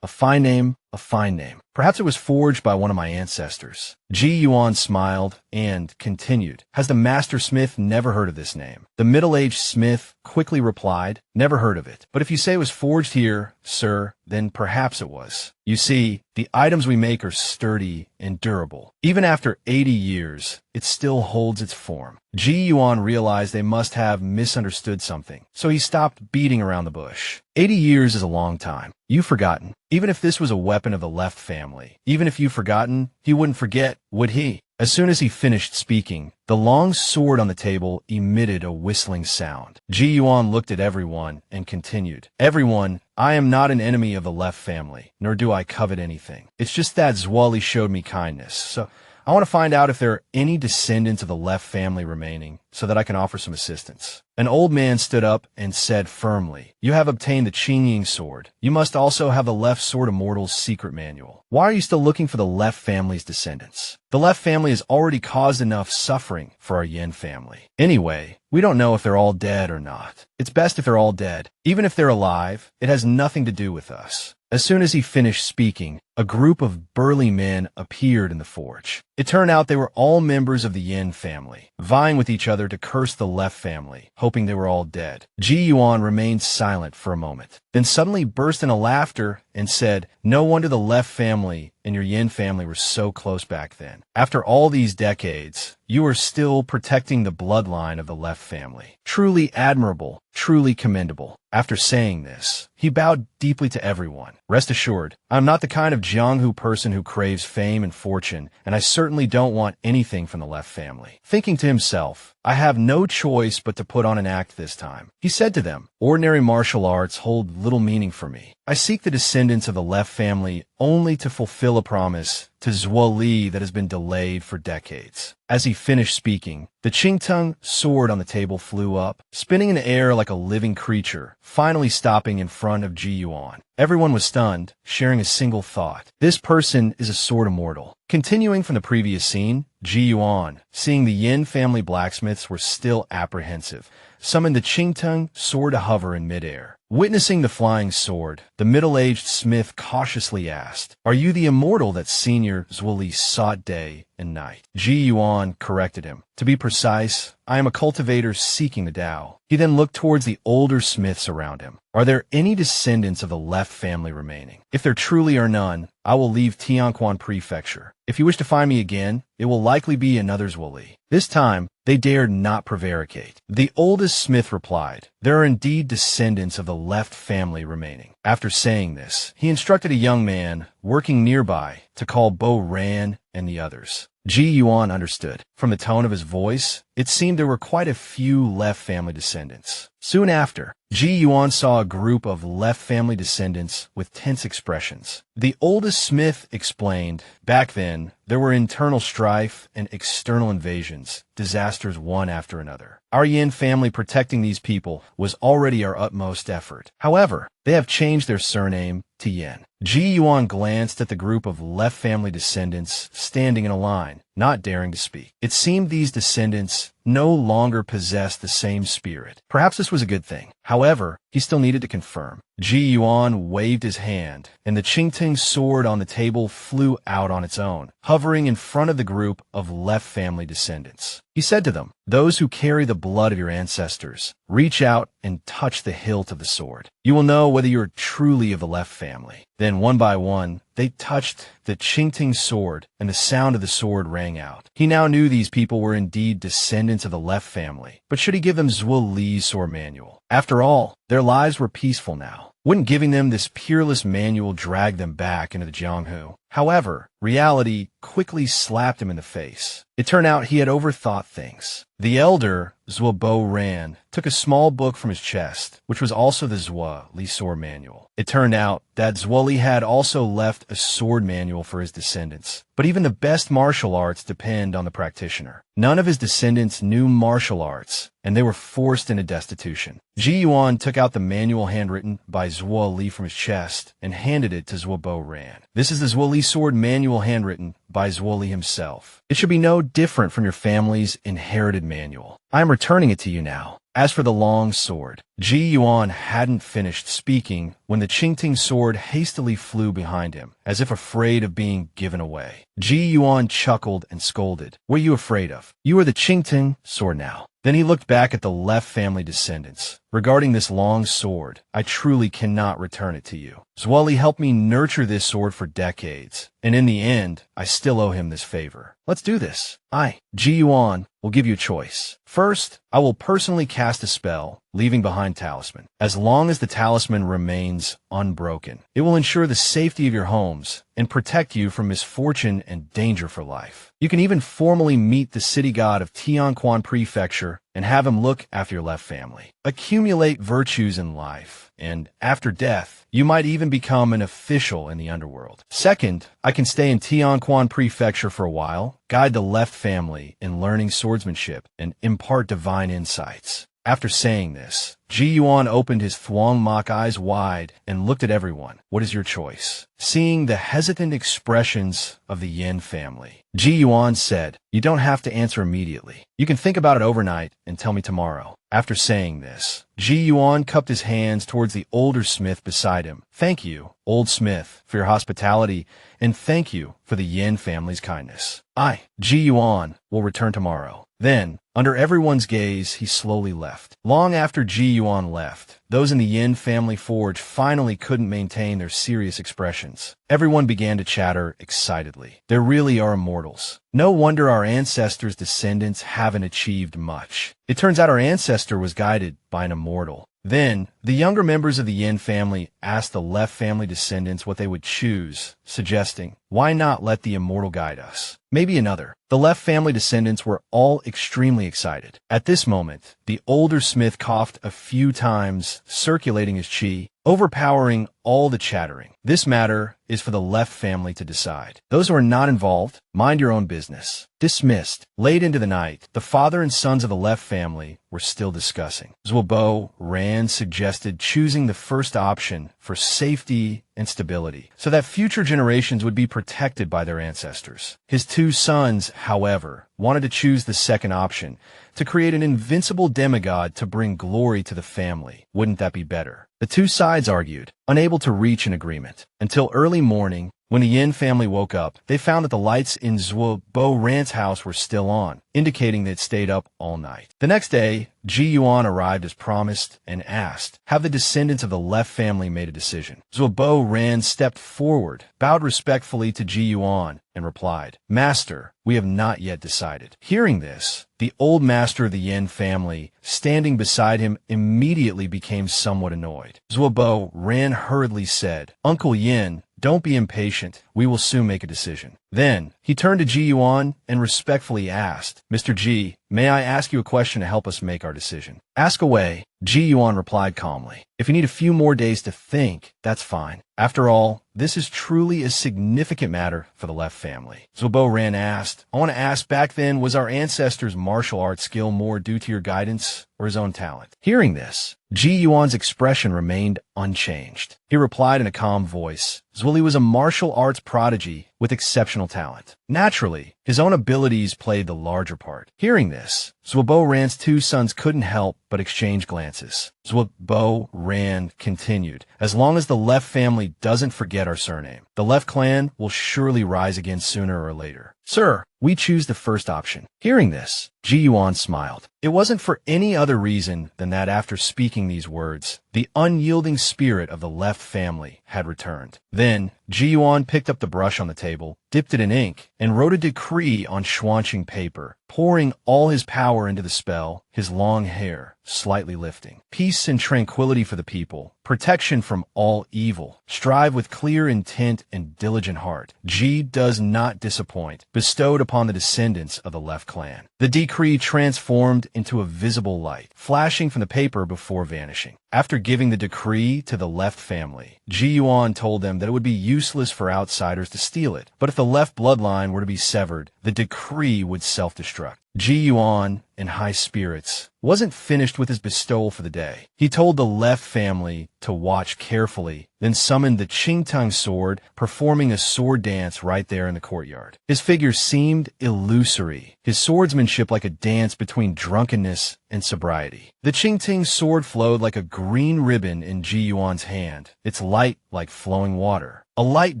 [SPEAKER 1] A fine name, a fine name. Perhaps it was forged by one of my ancestors." Ji Yuan smiled and continued, "Has the master smith never heard of this name?" The middle-aged smith quickly replied, "Never heard of it. But if you say it was forged here, sir, then perhaps it was. You see, the items we make are sturdy and durable. Even after 80 years, it still holds its form." Ji Yuan realized they must have misunderstood something, so he stopped beating around the bush. 80 years is a long time. You've forgotten. Even if this was a weapon of the left family, even if you've forgotten, he wouldn't forget, would he? As soon as he finished speaking, the long sword on the table emitted a whistling sound. Ji Yuan looked at everyone and continued, "Everyone, I am not an enemy of the left family, nor do I covet anything. It's just that Zwali showed me kindness, so I want to find out if there are any descendants of the left family remaining, so that I can offer some assistance." An old man stood up and said firmly, "You have obtained the Qingying sword. You must also have the left sword immortal's secret manual. Why are you still looking for the left family's descendants? The left family has already caused enough suffering for our Yin family. Anyway, we don't know if they're all dead or not. It's best if they're all dead. Even if they're alive, it has nothing to do with us." As soon as he finished speaking, a group of burly men appeared in the forge. It turned out they were all members of the Yin family, vying with each other to curse the left family, hoping they were all dead. Ji Yuan remained silent for a moment, then suddenly burst into laughter and said, "No wonder the left family and your Yin family were so close back then. After all these decades, you are still protecting the bloodline of the left family. Truly admirable, truly commendable." After saying this, he bowed deeply to everyone. "Rest assured, I'm not the kind of Jianghu person who craves fame and fortune, and I certainly don't want anything from the left family." Thinking to himself, "I have no choice but to put on an act this time," he said to them, "Ordinary martial arts hold little meaning for me. I seek the descendants of the left family only to fulfill a promise to Zwali that has been delayed for decades." As he finished speaking, the Qingtung sword on the table flew up, spinning in the air like a living creature, finally stopping in front of Ji Yuan. Everyone was stunned, sharing a single thought. This person is a sword immortal. Continuing from the previous scene, Ji Yuan, seeing the Yin family blacksmiths were still apprehensive, summoned the Qingtung sword to hover in midair. Witnessing the flying sword, the middle-aged smith cautiously asked, "Are you the immortal that Senior Zwali sought day and night?" Ji Yuan corrected him. "To be precise, I am a cultivator seeking the Tao." He then looked towards the older smiths around him. "Are there any descendants of the left family remaining? If there truly are none, I will leave Tianquan Prefecture. If you wish to find me again, it will likely be another Zwali." This time, they dared not prevaricate. The oldest smith replied, "There are indeed descendants of the left family remaining." After saying this, he instructed a young man working nearby to call Bo Ran and the others. Ji Yuan understood. From the tone of his voice, it seemed there were quite a few left family descendants. Soon after, Ji Yuan saw a group of left family descendants with tense expressions. The oldest smith explained, back then, there were internal strife and external invasions, disasters one after another. Our Yin family protecting these people was already our utmost effort. However, they have changed their surname to Yin. Ji Yuan glanced at the group of left family descendants standing in a line, not daring to speak. It seemed these descendants no longer possessed the same spirit. Perhaps this was a good thing. However, he still needed to confirm. Ji Yuan waved his hand, and the Qingting sword on the table flew out on its own, hovering in front of the group of left family descendants. He said to them, "Those who carry the blood of your ancestors, reach out and touch the hilt of the sword. You will know whether you are truly of the left family." Then one by one, they touched the Qingting sword, and the sound of the sword rang out. He now knew these people were indeed descendants of the left family. But should he give them Zhuo Li's sword manual? After all, their lives were peaceful now. Wouldn't giving them this peerless manual drag them back into the Jianghu? However, reality quickly slapped him in the face. It turned out he had overthought things. The elder, Zhuo Ran, took a small book from his chest, which was also the Zhuo Li sword manual. It turned out that Zhuo Li had also left a sword manual for his descendants. But even the best martial arts depend on the practitioner. None of his descendants knew martial arts, and they were forced into destitution. Ji Yuan took out the manual handwritten by Zhuo Li from his chest and handed it to Zhuo Ran. This is the Zhuo Li sword manual handwritten by Zhuo Li himself. It should be no different from your family's inherited manual. I am returning it to you now. As for the long sword, Ji Yuan hadn't finished speaking when the Qingting sword hastily flew behind him, as if afraid of being given away. Ji Yuan chuckled and scolded. "What are you afraid of? You are the Qingting sword now." Then he looked back at the left family descendants. "Regarding this long sword, I truly cannot return it to you. Zhuo Li helped me nurture this sword for decades, and in the end, I still owe him this favor. Let's do this. I, Ji Yuan, will give you a choice. First, I will personally cast a spell, leaving behind talisman. As long as the talisman remains unbroken, it will ensure the safety of your homes and protect you from misfortune and danger for life. You can even formally meet the city god of Tianquan Prefecture and have him look after your left family. Accumulate virtues in life, and after death, you might even become an official in the underworld. Second, I can stay in Tianquan Prefecture for a while, guide the left family in learning swordsmanship, and impart divine insights." After saying this, Ji Yuan opened his Thuong Mok eyes wide and looked at everyone. "What is your choice?" Seeing the hesitant expressions of the Yin family, Ji Yuan said, "You don't have to answer immediately. You can think about it overnight and tell me tomorrow." After saying this, Ji Yuan cupped his hands towards the older smith beside him. "Thank you, old smith, for your hospitality, and thank you for the Yin family's kindness. I, Ji Yuan, will return tomorrow." Then, under everyone's gaze, he slowly left. Long after Ji Yuan left, those in the Yin family forge finally couldn't maintain their serious expressions. Everyone began to chatter excitedly. "There really are immortals. No wonder our ancestors' descendants haven't achieved much. It turns out our ancestor was guided by an immortal." Then, the younger members of the Yin family asked the left family descendants what they would choose, suggesting, "Why not let the immortal guide us? Maybe another." The left family descendants were all extremely excited. At this moment, the older smith coughed a few times, circulating his qi, overpowering all the chattering. "This matter is for the left family to decide. Those who are not involved, mind your own business." Dismissed. Late into the night, the father and sons of the left family were still discussing. Zhuo Ran suggested choosing the first option for safety and stability, so that future generations would be protected by their ancestors. His two sons, however, wanted to choose the second option, to create an invincible demigod to bring glory to the family. Wouldn't that be better? The two sides argued, unable to reach an agreement. Until early morning, when the Yin family woke up, they found that the lights in Zhuo Ran's house were still on, indicating they had stayed up all night. The next day, Ji Yuan arrived as promised and asked, "Have the descendants of the left family made a decision?" Zhuo Ran stepped forward, bowed respectfully to Ji Yuan, and replied, "Master, we have not yet decided." Hearing this, the old master of the Yin family, standing beside him, immediately became somewhat annoyed. Zhuo Ran hurriedly said, "Uncle Yin, don't be impatient. We will soon make a decision." Then, he turned to Ji Yuan and respectfully asked, "Mr. Ji, may I ask you a question to help us make our decision?" "Ask away," Ji Yuan replied calmly. "If you need a few more days to think, that's fine. After all, this is truly a significant matter for the Left family." Zuo Ran asked, "I want to ask, back then, was our ancestors' martial arts skill more due to your guidance or his own talent?" Hearing this, Ji Yuan's expression remained unchanged. He replied in a calm voice, "Zwili was a martial arts prodigy with exceptional talent. Naturally, his own abilities played the larger part." Hearing this, Zuo Ran's two sons couldn't help but exchange glances. Zuo Ran continued, "As long as the Left family doesn't forget our surname, the Left clan will surely rise again sooner or later. Sir, we choose the first option." Hearing this, Ji Yuan smiled. It wasn't for any other reason than that after speaking these words, the unyielding spirit of the Left family had returned. Then, Ji Yuan picked up the brush on the table, dipped it in ink, and wrote a decree on Xuanqing paper, pouring all his power into the spell, his long hair slightly lifting. "Peace and tranquility for the people, protection from all evil. Strive with clear intent and diligent heart. Ji does not disappoint, bestowed upon the descendants of the Left clan." The decree transformed into a visible light, flashing from the paper before vanishing. After giving the decree to the Left family, Ji Yuan told them that it would be useless for outsiders to steal it, but if the Left bloodline were to be severed, the decree would self-destruct. Ji Yuan, in high spirits, wasn't finished with his bestowal for the day. He told the Left family to watch carefully, then summoned the Qingtang sword, performing a sword dance right there in the courtyard. His figure seemed illusory, his swordsmanship like a dance between drunkenness and sobriety. The Qingtang sword flowed like a green ribbon in Ji Yuan's hand, its light like flowing water. A light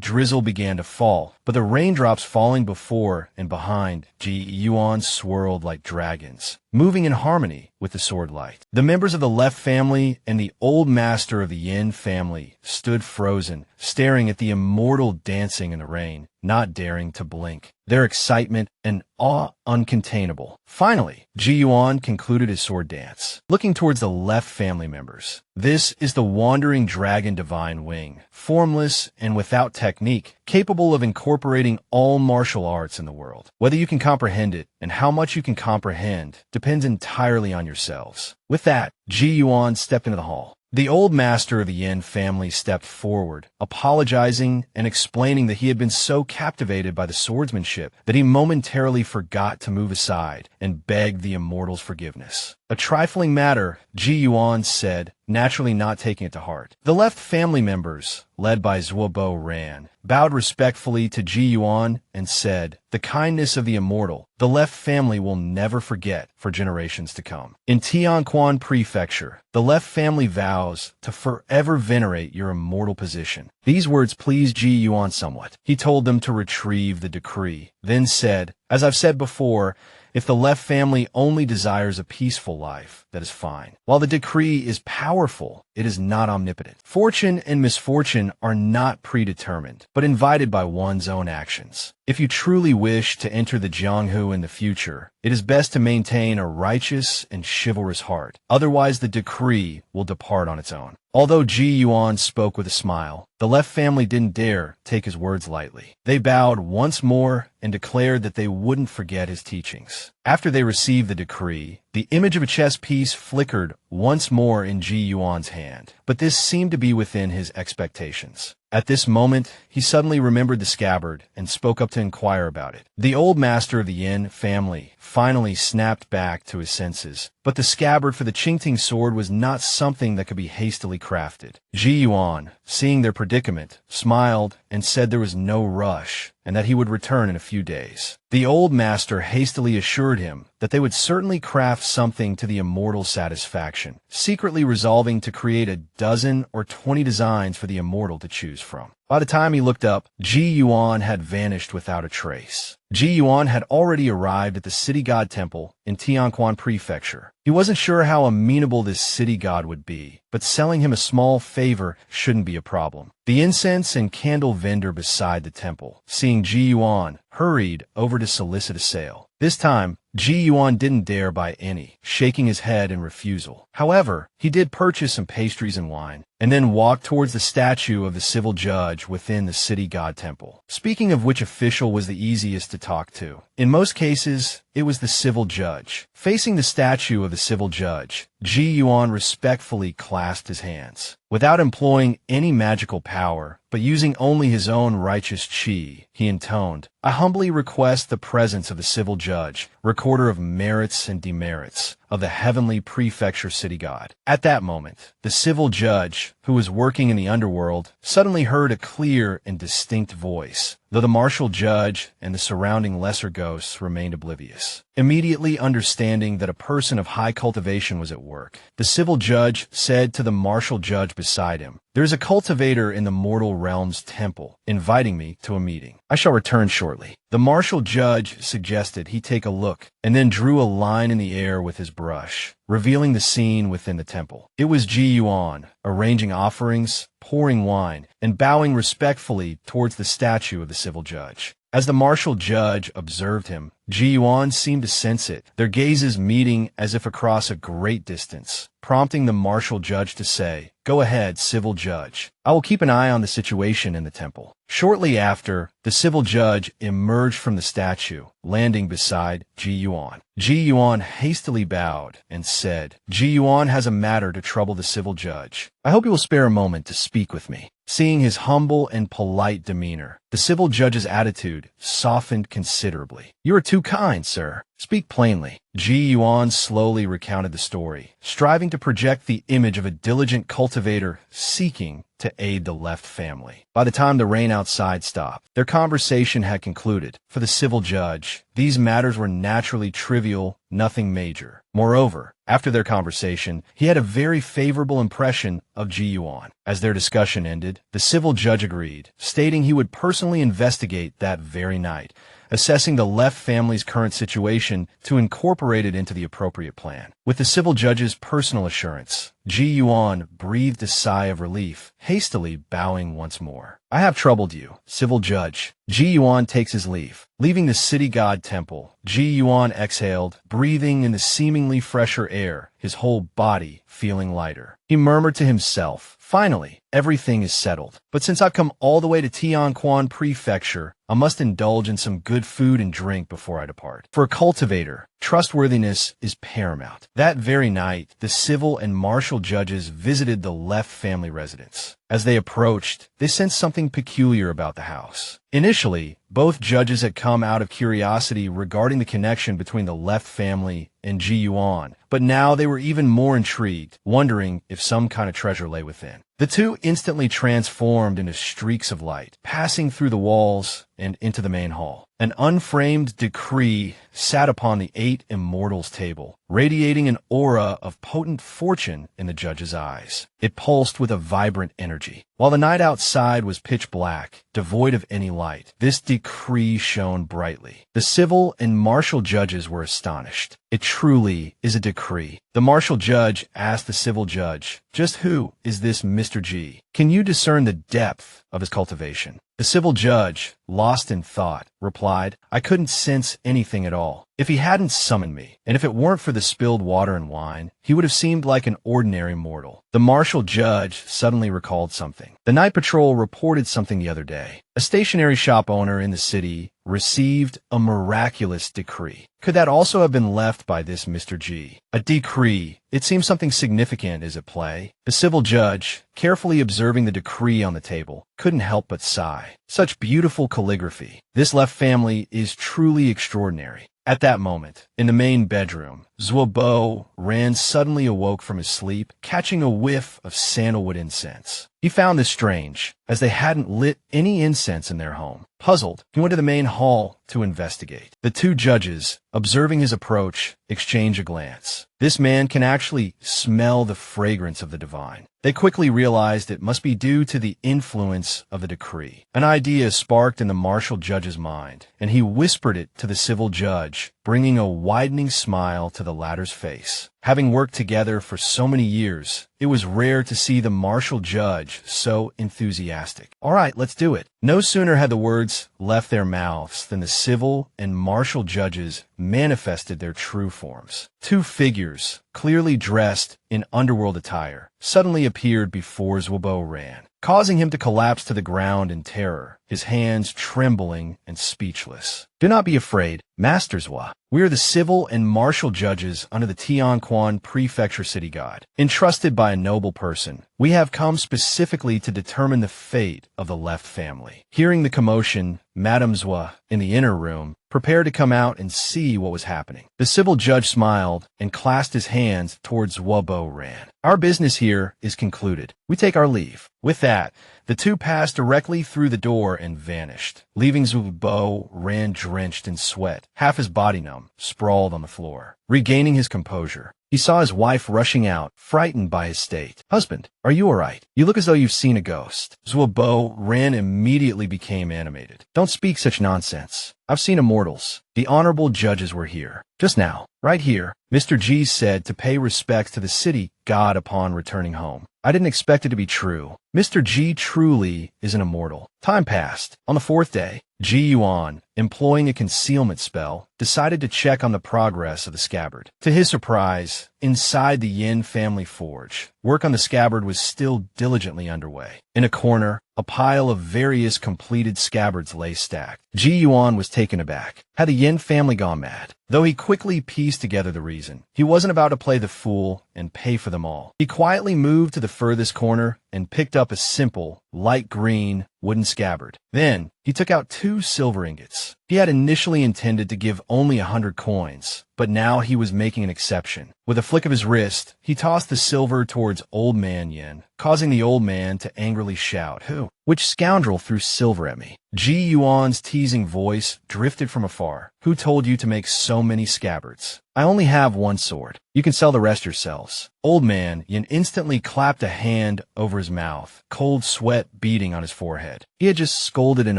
[SPEAKER 1] drizzle began to fall, but the raindrops falling before and behind Ji Yuan swirled like dragons, moving in harmony with the sword light. The members of the Left family and the old master of the Yin family stood frozen, staring at the immortal dancing in the rain, not daring to blink, their excitement and awe uncontainable. Finally, Ji Yuan concluded his sword dance, looking towards the Left family members. "This is the wandering dragon divine wing, formless and without technique, capable of incorporating all martial arts in the world. Whether you can comprehend it and how much you can comprehend depends entirely on yourselves." With that, Ji Yuan stepped into the hall. The old master of the Yin family stepped forward, apologizing and explaining that he had been so captivated by the swordsmanship that he momentarily forgot to move aside and begged the immortal's forgiveness. "A trifling matter," Ji Yuan said, naturally not taking it to heart. The Left family members, led by Zuo Ran, bowed respectfully to Ji Yuan and said, "The kindness of the immortal, the Left family will never forget for generations to come. In Tianquan Prefecture, the Left family vows to forever venerate your immortal position." These words pleased Ji Yuan somewhat. He told them to retrieve the decree, then said, "As I've said before, if the Left family only desires a peaceful life, that is fine. While the decree is powerful, it is not omnipotent. Fortune and misfortune are not predetermined, but invited by one's own actions. If you truly wish to enter the Jianghu in the future, it is best to maintain a righteous and chivalrous heart. Otherwise, the decree will depart on its own." Although Ji Yuan spoke with a smile, the Left family didn't dare take his words lightly. They bowed once more and declared that they wouldn't forget his teachings. After they received the decree, the image of a chess piece flickered once more in Ji Yuan's hand, but this seemed to be within his expectations. At this moment, he suddenly remembered the scabbard and spoke up to inquire about it. The old master of the Yin family finally snapped back to his senses, but the scabbard for the Qingting sword was not something that could be hastily crafted. Ji Yuan, seeing their predicament, smiled and said there was no rush and that he would return in a few days. The old master hastily assured him that they would certainly craft something to the immortal's satisfaction, secretly resolving to create a dozen or 20 designs for the immortal to choose from. By the time he looked up, Ji Yuan had vanished without a trace. Ji Yuan had already arrived at the city god temple in Tianquan Prefecture. He wasn't sure how amenable this city god would be, but selling him a small favor shouldn't be a problem. The incense and candle vendor beside the temple, seeing Ji Yuan, hurried over to solicit a sale. This time, Ji Yuan didn't dare buy any, shaking his head in refusal. However, he did purchase some pastries and wine, and then walked towards the statue of the civil judge within the city god temple. Speaking of which official was the easiest to talk to, in most cases, it was the civil judge. Facing the statue of the civil judge, Ji Yuan respectfully clasped his hands. Without employing any magical power, but using only his own righteous chi, he intoned, "I humbly request the presence of the civil judge, recorder of merits and demerits, of the heavenly prefecture city god." At that moment, the civil judge, who was working in the underworld, suddenly heard a clear and distinct voice, though the martial judge and the surrounding lesser ghosts remained oblivious. Immediately understanding that a person of high cultivation was at work, the civil judge said to the martial judge beside him, "There is a cultivator in the mortal realm's temple, inviting me to a meeting. I shall return shortly." The martial judge suggested he take a look, and then drew a line in the air with his brush, revealing the scene within the temple. It was Ji Yuan, arranging offerings, pouring wine, and bowing respectfully towards the statue of the civil judge. As the martial judge observed him, Ji Yuan seemed to sense it, their gazes meeting as if across a great distance, prompting the martial judge to say, "Go ahead, civil judge. I will keep an eye on the situation in the temple." Shortly after, the civil judge emerged from the statue, landing beside Ji Yuan. Ji Yuan hastily bowed and said, "Ji Yuan has a matter to trouble the civil judge. I hope you will spare a moment to speak with me." Seeing his humble and polite demeanor, the civil judge's attitude softened considerably. "You are too kind, sir. Speak plainly." Ji Yuan slowly recounted the story, striving to project the image of a diligent cultivator seeking to aid the left family. By the time the rain outside stopped, their conversation had concluded. For the civil judge, these matters were naturally trivial, nothing major. Moreover, after their conversation, he had a very favorable impression of Ji Yuan. As their discussion ended, the civil judge agreed, stating he would personally investigate that very night, assessing the left family's current situation to incorporate it into the appropriate plan. With the civil judge's personal assurance, Ji Yuan breathed a sigh of relief, hastily bowing once more. "I have troubled you, civil judge." Ji Yuan takes his leave. Leaving the city god temple, Ji Yuan exhaled, breathing in the seemingly fresher air, his whole body feeling lighter. He murmured to himself, "Finally, everything is settled. But since I've come all the way to Tianquan Prefecture, I must indulge in some good food and drink before I depart." For a cultivator, trustworthiness is paramount. That very night, the civil and martial judges visited the left family residence. As they approached, they sensed something peculiar about the house. Initially, both judges had come out of curiosity regarding the connection between the left family and Ji Yuan, but now they were even more intrigued, wondering if some kind of treasure lay within. The two instantly transformed into streaks of light, passing through the walls and into the main hall. An unframed decree sat upon the 8 immortals table, radiating an aura of potent fortune in the judge's eyes. It pulsed with a vibrant energy. While the night outside was pitch black, devoid of any light, this decree shone brightly. The civil and martial judges were astonished. "It truly is a decree." The martial judge asked the civil judge, "Just who is this Mr. G? Can you discern the depth of his cultivation?" The civil judge, lost in thought, replied, "I couldn't sense anything at all. If he hadn't summoned me, and if it weren't for the spilled water and wine, he would have seemed like an ordinary mortal." The martial judge suddenly recalled something. The night patrol reported something the other day. A stationery shop owner in the city received a miraculous decree. Could that also have been left by this Mr. G? A decree. It seems something significant is at play. The civil judge, carefully observing the decree on the table, couldn't help but sigh. Such beautiful calligraphy. This left family is truly extraordinary. At that moment, in the main bedroom, Zuobo Ran suddenly awoke from his sleep, catching a whiff of sandalwood incense. He found this strange, as they hadn't lit any incense in their home. Puzzled, he went to the main hall to investigate. The two judges, observing his approach, exchange a glance. This man can actually smell the fragrance of the divine. They quickly realized it must be due to the influence of the decree. An idea sparked in the martial judge's mind, and he whispered it to the civil judge, bringing a widening smile to the latter's face. Having worked together for so many years, it was rare to see the martial judge so enthusiastic. "All right, let's do it." No sooner had the words left their mouths than the civil and martial judges manifested their true forms. Two figures, clearly dressed in underworld attire, suddenly appeared before Zwobo-ran, causing him to collapse to the ground in terror, his hands trembling and speechless. "Do not be afraid, Master Zwa. We are the civil and martial judges under the Tianquan Prefecture City God. Entrusted by a noble person, we have come specifically to determine the fate of the left family." Hearing the commotion, Madame Zwa, in the inner room, prepared to come out and see what was happening. The civil judge smiled and clasped his hands towards Zwobo-ran. "Our business here is concluded. We take our leave." With that, the two passed directly through the door and vanished, leaving Zwobo-ran drenched in sweat, half his body numb, sprawled on the floor. Regaining his composure, he saw his wife rushing out, frightened by his state. "Husband, are you all right? You look as though you've seen a ghost." Zwobo-ran immediately became animated. "Don't speak such nonsense. I've seen immortals. The honorable judges were here. Just now, right here," Mr. G said to pay respects to the city god upon returning home. "I didn't expect it to be true. Mr. G truly is an immortal." Time passed. On the fourth day, Ji Yuan, employing a concealment spell, decided to check on the progress of the scabbard. To his surprise, inside the Yin family forge, work on the scabbard was still diligently underway. In a corner, a pile of various completed scabbards lay stacked. Ji Yuan was taken aback. Had the Yin family gone mad? Though he quickly pieced together the reason, he wasn't about to play the fool and pay for them all. He quietly moved to the furthest corner and picked up a simple, light green, wooden scabbard. Then, he took out 2 silver ingots. He had initially intended to give only 100 coins, but now he was making an exception. With a flick of his wrist, he tossed the silver towards Old Man Yin, causing the old man to angrily shout, "Who? Which scoundrel threw silver at me?" Ji Yuan's teasing voice drifted from afar. "Who told you to make so many scabbards? I only have 1 sword. You can sell the rest yourselves." Old Man Yin instantly clapped a hand over his mouth, cold sweat beading on his forehead. He had just scolded an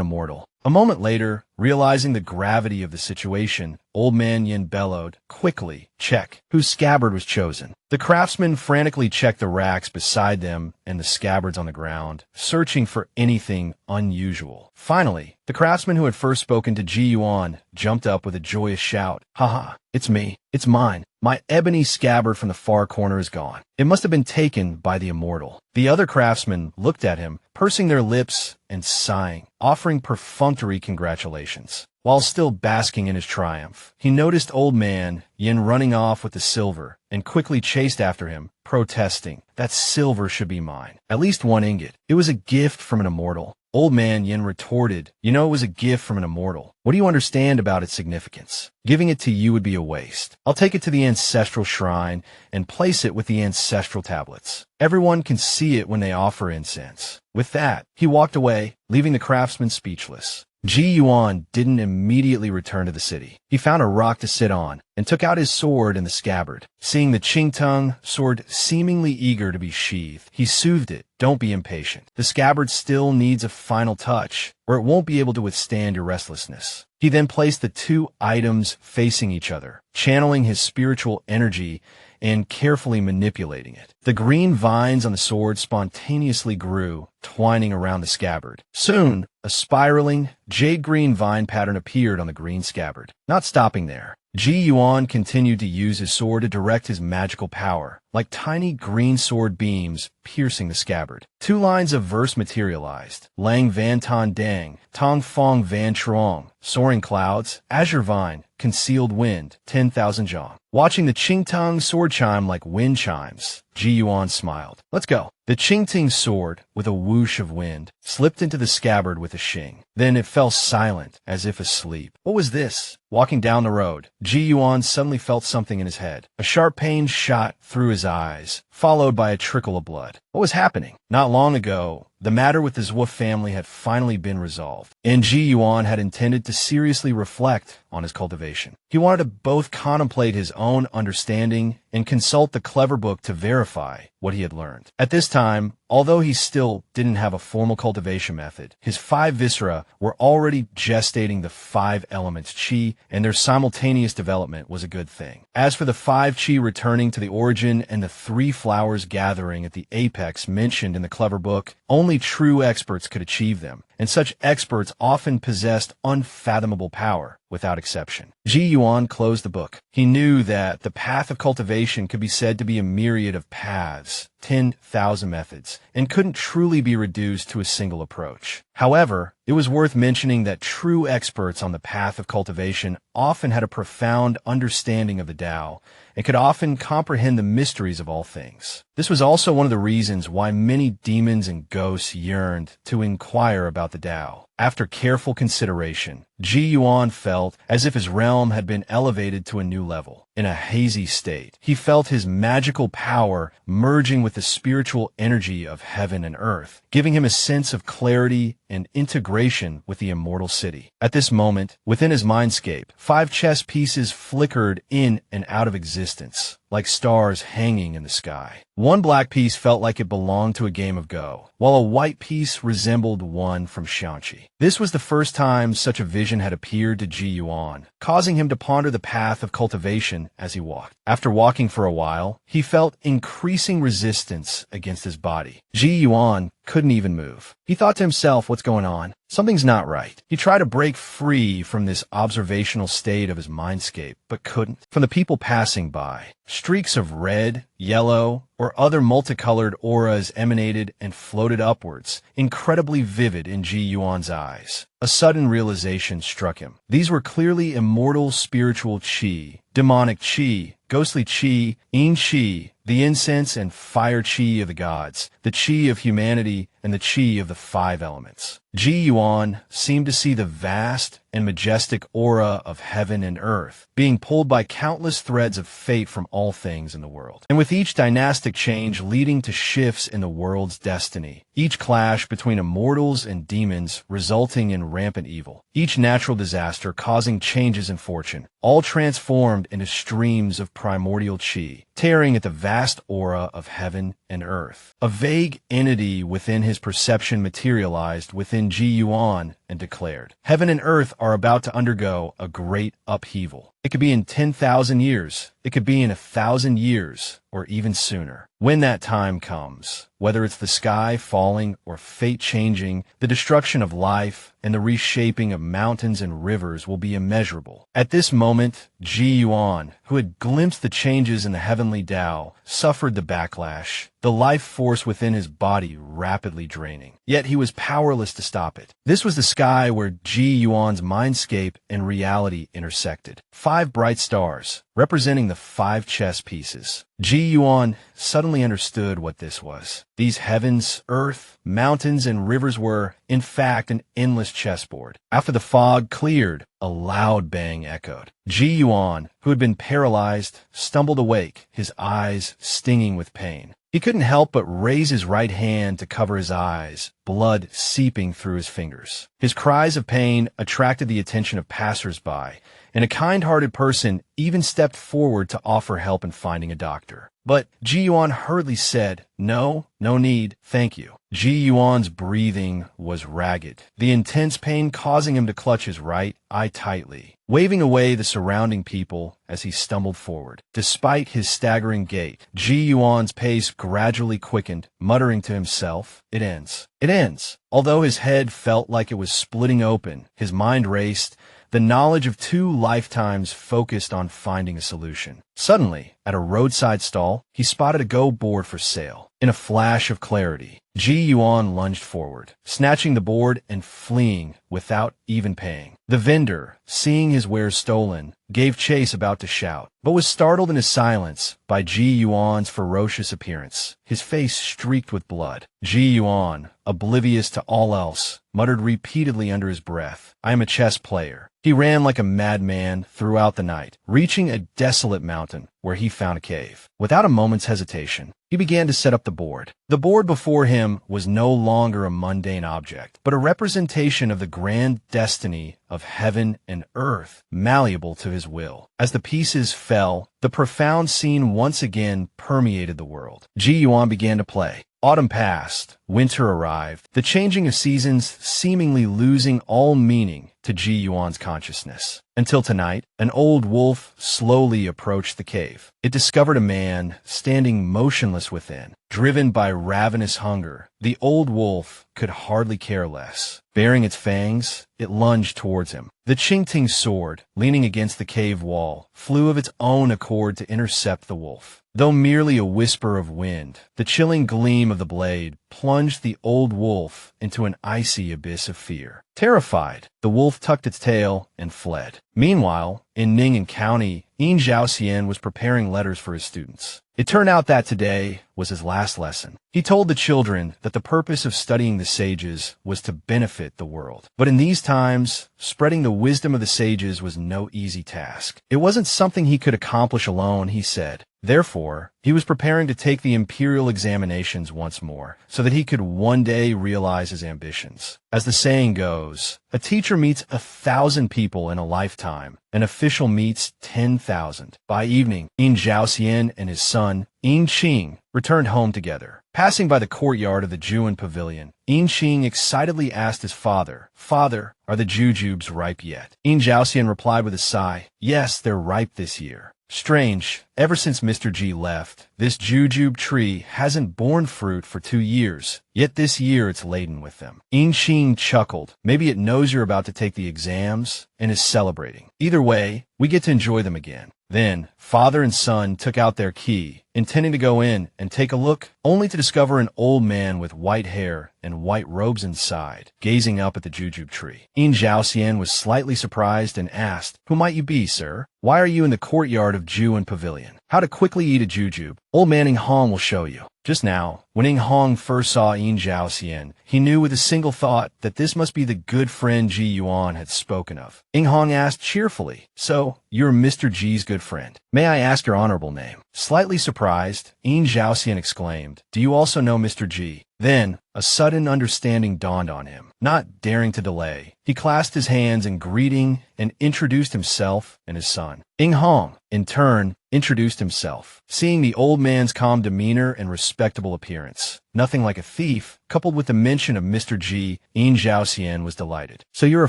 [SPEAKER 1] immortal. A moment later, realizing the gravity of the situation, Old Man Yin bellowed, "Quickly, check whose scabbard was chosen." The craftsmen frantically checked the racks beside them and the scabbards on the ground, searching for anything unusual. Finally, the craftsman who had first spoken to Ji Yuan jumped up with a joyous shout. "Haha, it's me. It's mine. My ebony scabbard from the far corner is gone. It must have been taken by the immortal." The other craftsmen looked at him, pursing their lips and sighing, offering perfunctory congratulations. While still basking in his triumph, he noticed Old Man Yin running off with the silver and quickly chased after him, protesting, "That silver should be mine. At least 1 ingot. It was a gift from an immortal." Old Man Yin retorted, "You know it was a gift from an immortal. What do you understand about its significance? Giving it to you would be a waste. I'll take it to the ancestral shrine and place it with the ancestral tablets. Everyone can see it when they offer incense." With that, he walked away, leaving the craftsman speechless. Ji Yuan didn't immediately return to the city. He found a rock to sit on and took out his sword in the scabbard. Seeing the Qingtung sword seemingly eager to be sheathed, he soothed it. "Don't be impatient. The scabbard still needs a final touch, or it won't be able to withstand your restlessness." He then placed the 2 items facing each other, channeling his spiritual energy and carefully manipulating it. The green vines on the sword spontaneously grew, twining around the scabbard. Soon, a spiraling, jade-green vine pattern appeared on the green scabbard. Not stopping there, Ji Yuan continued to use his sword to direct his magical power, like tiny green sword beams piercing the scabbard. 2 lines of verse materialized. Lang Van Ton Dang, Tong Fong Van Truong, Soaring Clouds, Azure Vine, Concealed Wind, 10,000 Zhang. Watching the Qingtung sword chime like wind chimes, Ji Yuan smiled. "Let's go." The Qingtung sword, with a whoosh of wind, slipped into the scabbard with a shing. Then it fell silent, as if asleep. What was this? Walking down the road, Ji Yuan suddenly felt something in his head. A sharp pain shot through his eyes, followed by a trickle of blood. What What was happening? Not long ago, the matter with the Zhou family had finally been resolved, and Ji Yuan had intended to seriously reflect on his cultivation. He wanted to both contemplate his own understanding and consult the clever book to verify what he had learned. At this time, although he still didn't have a formal cultivation method, his 5 viscera were already gestating the 5 elements qi, and their simultaneous development was a good thing. As for the 5 qi returning to the origin and the 3 flowers gathering at the apex mentioned in the clever book, only true experts could achieve them, and such experts often possessed unfathomable power, without exception. Ji Yuan closed the book. He knew that the path of cultivation could be said to be a myriad of paths, 10,000 methods, and couldn't truly be reduced to a single approach. However, it was worth mentioning that true experts on the path of cultivation often had a profound understanding of the Tao and could often comprehend the mysteries of all things. This was also one of the reasons why many demons and ghosts yearned to inquire about the Tao. After careful consideration, Ji Yuan felt as if his realm had been elevated to a new level. In a hazy state, he felt his magical power merging with the spiritual energy of heaven and earth, giving him a sense of clarity and integration with the immortal city. At this moment, within his mindscape, 5 chess pieces flickered in and out of existence, like stars hanging in the sky. One black piece felt like it belonged to a game of Go, while a white piece resembled one from Xianqi. This was the first time such a vision had appeared to Ji Yuan, causing him to ponder the path of cultivation as he walked. After walking for a while, he felt increasing resistance against his body. Ji Yuan couldn't even move. He thought to himself, what's going on? Something's not right. He tried to break free from this observational state of his mindscape, but couldn't. From the people passing by, streaks of red, yellow, or other multicolored auras emanated and floated upwards, incredibly vivid in Ji Yuan's eyes. A sudden realization struck him. These were clearly immortal spiritual qi, demonic qi, ghostly qi, yin qi, the incense and fire qi of the gods, the qi of humanity, and the qi of the 5 elements. Ji Yuan seemed to see the vast and majestic aura of heaven and earth, being pulled by countless threads of fate from all things in the world. And with each dynastic change leading to shifts in the world's destiny, each clash between immortals and demons resulting in rampant evil, each natural disaster causing changes in fortune, all transformed into streams of primordial qi, tearing at the vast aura of heaven and earth. A vague entity within his perception materialized within Ji Yuan and declared, "Heaven and earth are about to undergo a great upheaval. It could be in 10,000 years, it could be in 1,000 years, or even sooner. When that time comes, whether it's the sky falling or fate changing, the destruction of life and the reshaping of mountains and rivers will be immeasurable." At this moment, Ji Yuan, who had glimpsed the changes in the heavenly Tao, suffered the backlash, the life force within his body rapidly draining. Yet he was powerless to stop it. This was the sky where Ji Yuan's mindscape and reality intersected. 5 bright stars, representing the 5 chess pieces. Ji Yuan suddenly understood what this was. These heavens, earth, mountains, and rivers were, in fact, an endless chessboard. After the fog cleared, a loud bang echoed. Ji Yuan, who had been paralyzed, stumbled awake, his eyes stinging with pain. He couldn't help but raise his right hand to cover his eyes, blood seeping through his fingers. His cries of pain attracted the attention of passers-by, and a kind-hearted person even stepped forward to offer help in finding a doctor. But Ji Yuan hurriedly said, "No need, thank you." Ji Yuan's breathing was ragged, the intense pain causing him to clutch his right eye tightly, waving away the surrounding people as he stumbled forward. Despite his staggering gait, Ji Yuan's pace gradually quickened, muttering to himself, "It ends. It ends." Although his head felt like it was splitting open, his mind raced, the knowledge of 2 lifetimes focused on finding a solution. Suddenly, at a roadside stall, he spotted a Go board for sale. In a flash of clarity, Ji Yuan lunged forward, snatching the board and fleeing without even paying. The vendor, seeing his wares stolen, gave chase about to shout, but was startled in his silence by Ji Yuan's ferocious appearance, his face streaked with blood. Ji Yuan, oblivious to all else, muttered repeatedly under his breath, "I am a chess player." He ran like a madman throughout the night, reaching a desolate mountain where he found a cave. Without a moment's hesitation, he began to set up the board. The board before him was no longer a mundane object, but a representation of the grand destiny of heaven and earth, malleable to his will. As the pieces fell, the profound scene once again permeated the world. Ji Yuan began to play. Autumn passed, winter arrived, the changing of seasons seemingly losing all meaning to Ji Yuan's consciousness. Until tonight, an old wolf slowly approached the cave. It discovered a man standing motionless within. Driven by ravenous hunger, the old wolf could hardly care less. Baring its fangs, it lunged towards him. The Qingting sword, leaning against the cave wall, flew of its own accord to intercept the wolf. Though merely a whisper of wind, the chilling gleam of the blade plunged the old wolf into an icy abyss of fear. Terrified, the wolf tucked its tail and fled. Meanwhile, in Ning'an County, Yin Zhaoxian was preparing letters for his students. It turned out that today was his last lesson. He told the children that the purpose of studying the sages was to benefit the world. But in these times, spreading the wisdom of the sages was no easy task. It wasn't something he could accomplish alone, he said. Therefore, he was preparing to take the imperial examinations once more, so that he could one day realize his ambitions. As the saying goes, a teacher meets 1,000 people in a lifetime. An official meets 10,000. By evening, Yin Zhaoxian and his son, Yin Qing, returned home together. Passing by the courtyard of the Juan pavilion, Yin Qing excitedly asked his father, "Father, are the jujubes ripe yet?" Yin Zhaoxian replied with a sigh, "Yes, they're ripe this year." Strange, ever since Mr. G left, this jujube tree hasn't borne fruit for 2 years, yet this year it's laden with them. Yin Qing chuckled. Maybe it knows you're about to take the exams and is celebrating. Either way, we get to enjoy them again. Then, father and son took out their key, intending to go in and take a look, only to discover an old man with white hair and white robes inside, gazing up at the jujube tree. Yin Zhaoxian was slightly surprised and asked, "Who might you be, sir? Why are you in the courtyard of Juan Pavilion? How to quickly eat a jujube? Old man Ing Hong will show you." Just now, when Ing Hong first saw Yin Zhaoxian, he knew with a single thought that this must be the good friend Ji Yuan had spoken of. Ing Hong asked cheerfully, "So, you're Mr. G's good friend. May I ask your honorable name?" Slightly surprised, Yin Zhaoxian exclaimed, "Do you also know Mr. G?" Then, a sudden understanding dawned on him. Not daring to delay, he clasped his hands in greeting and introduced himself and his son. Ing Hong, in turn, introduced himself. Seeing the old man's calm demeanor and respectable appearance, nothing like a thief, coupled with the mention of Mr. G, Yin Zhaoxian was delighted. "So you're a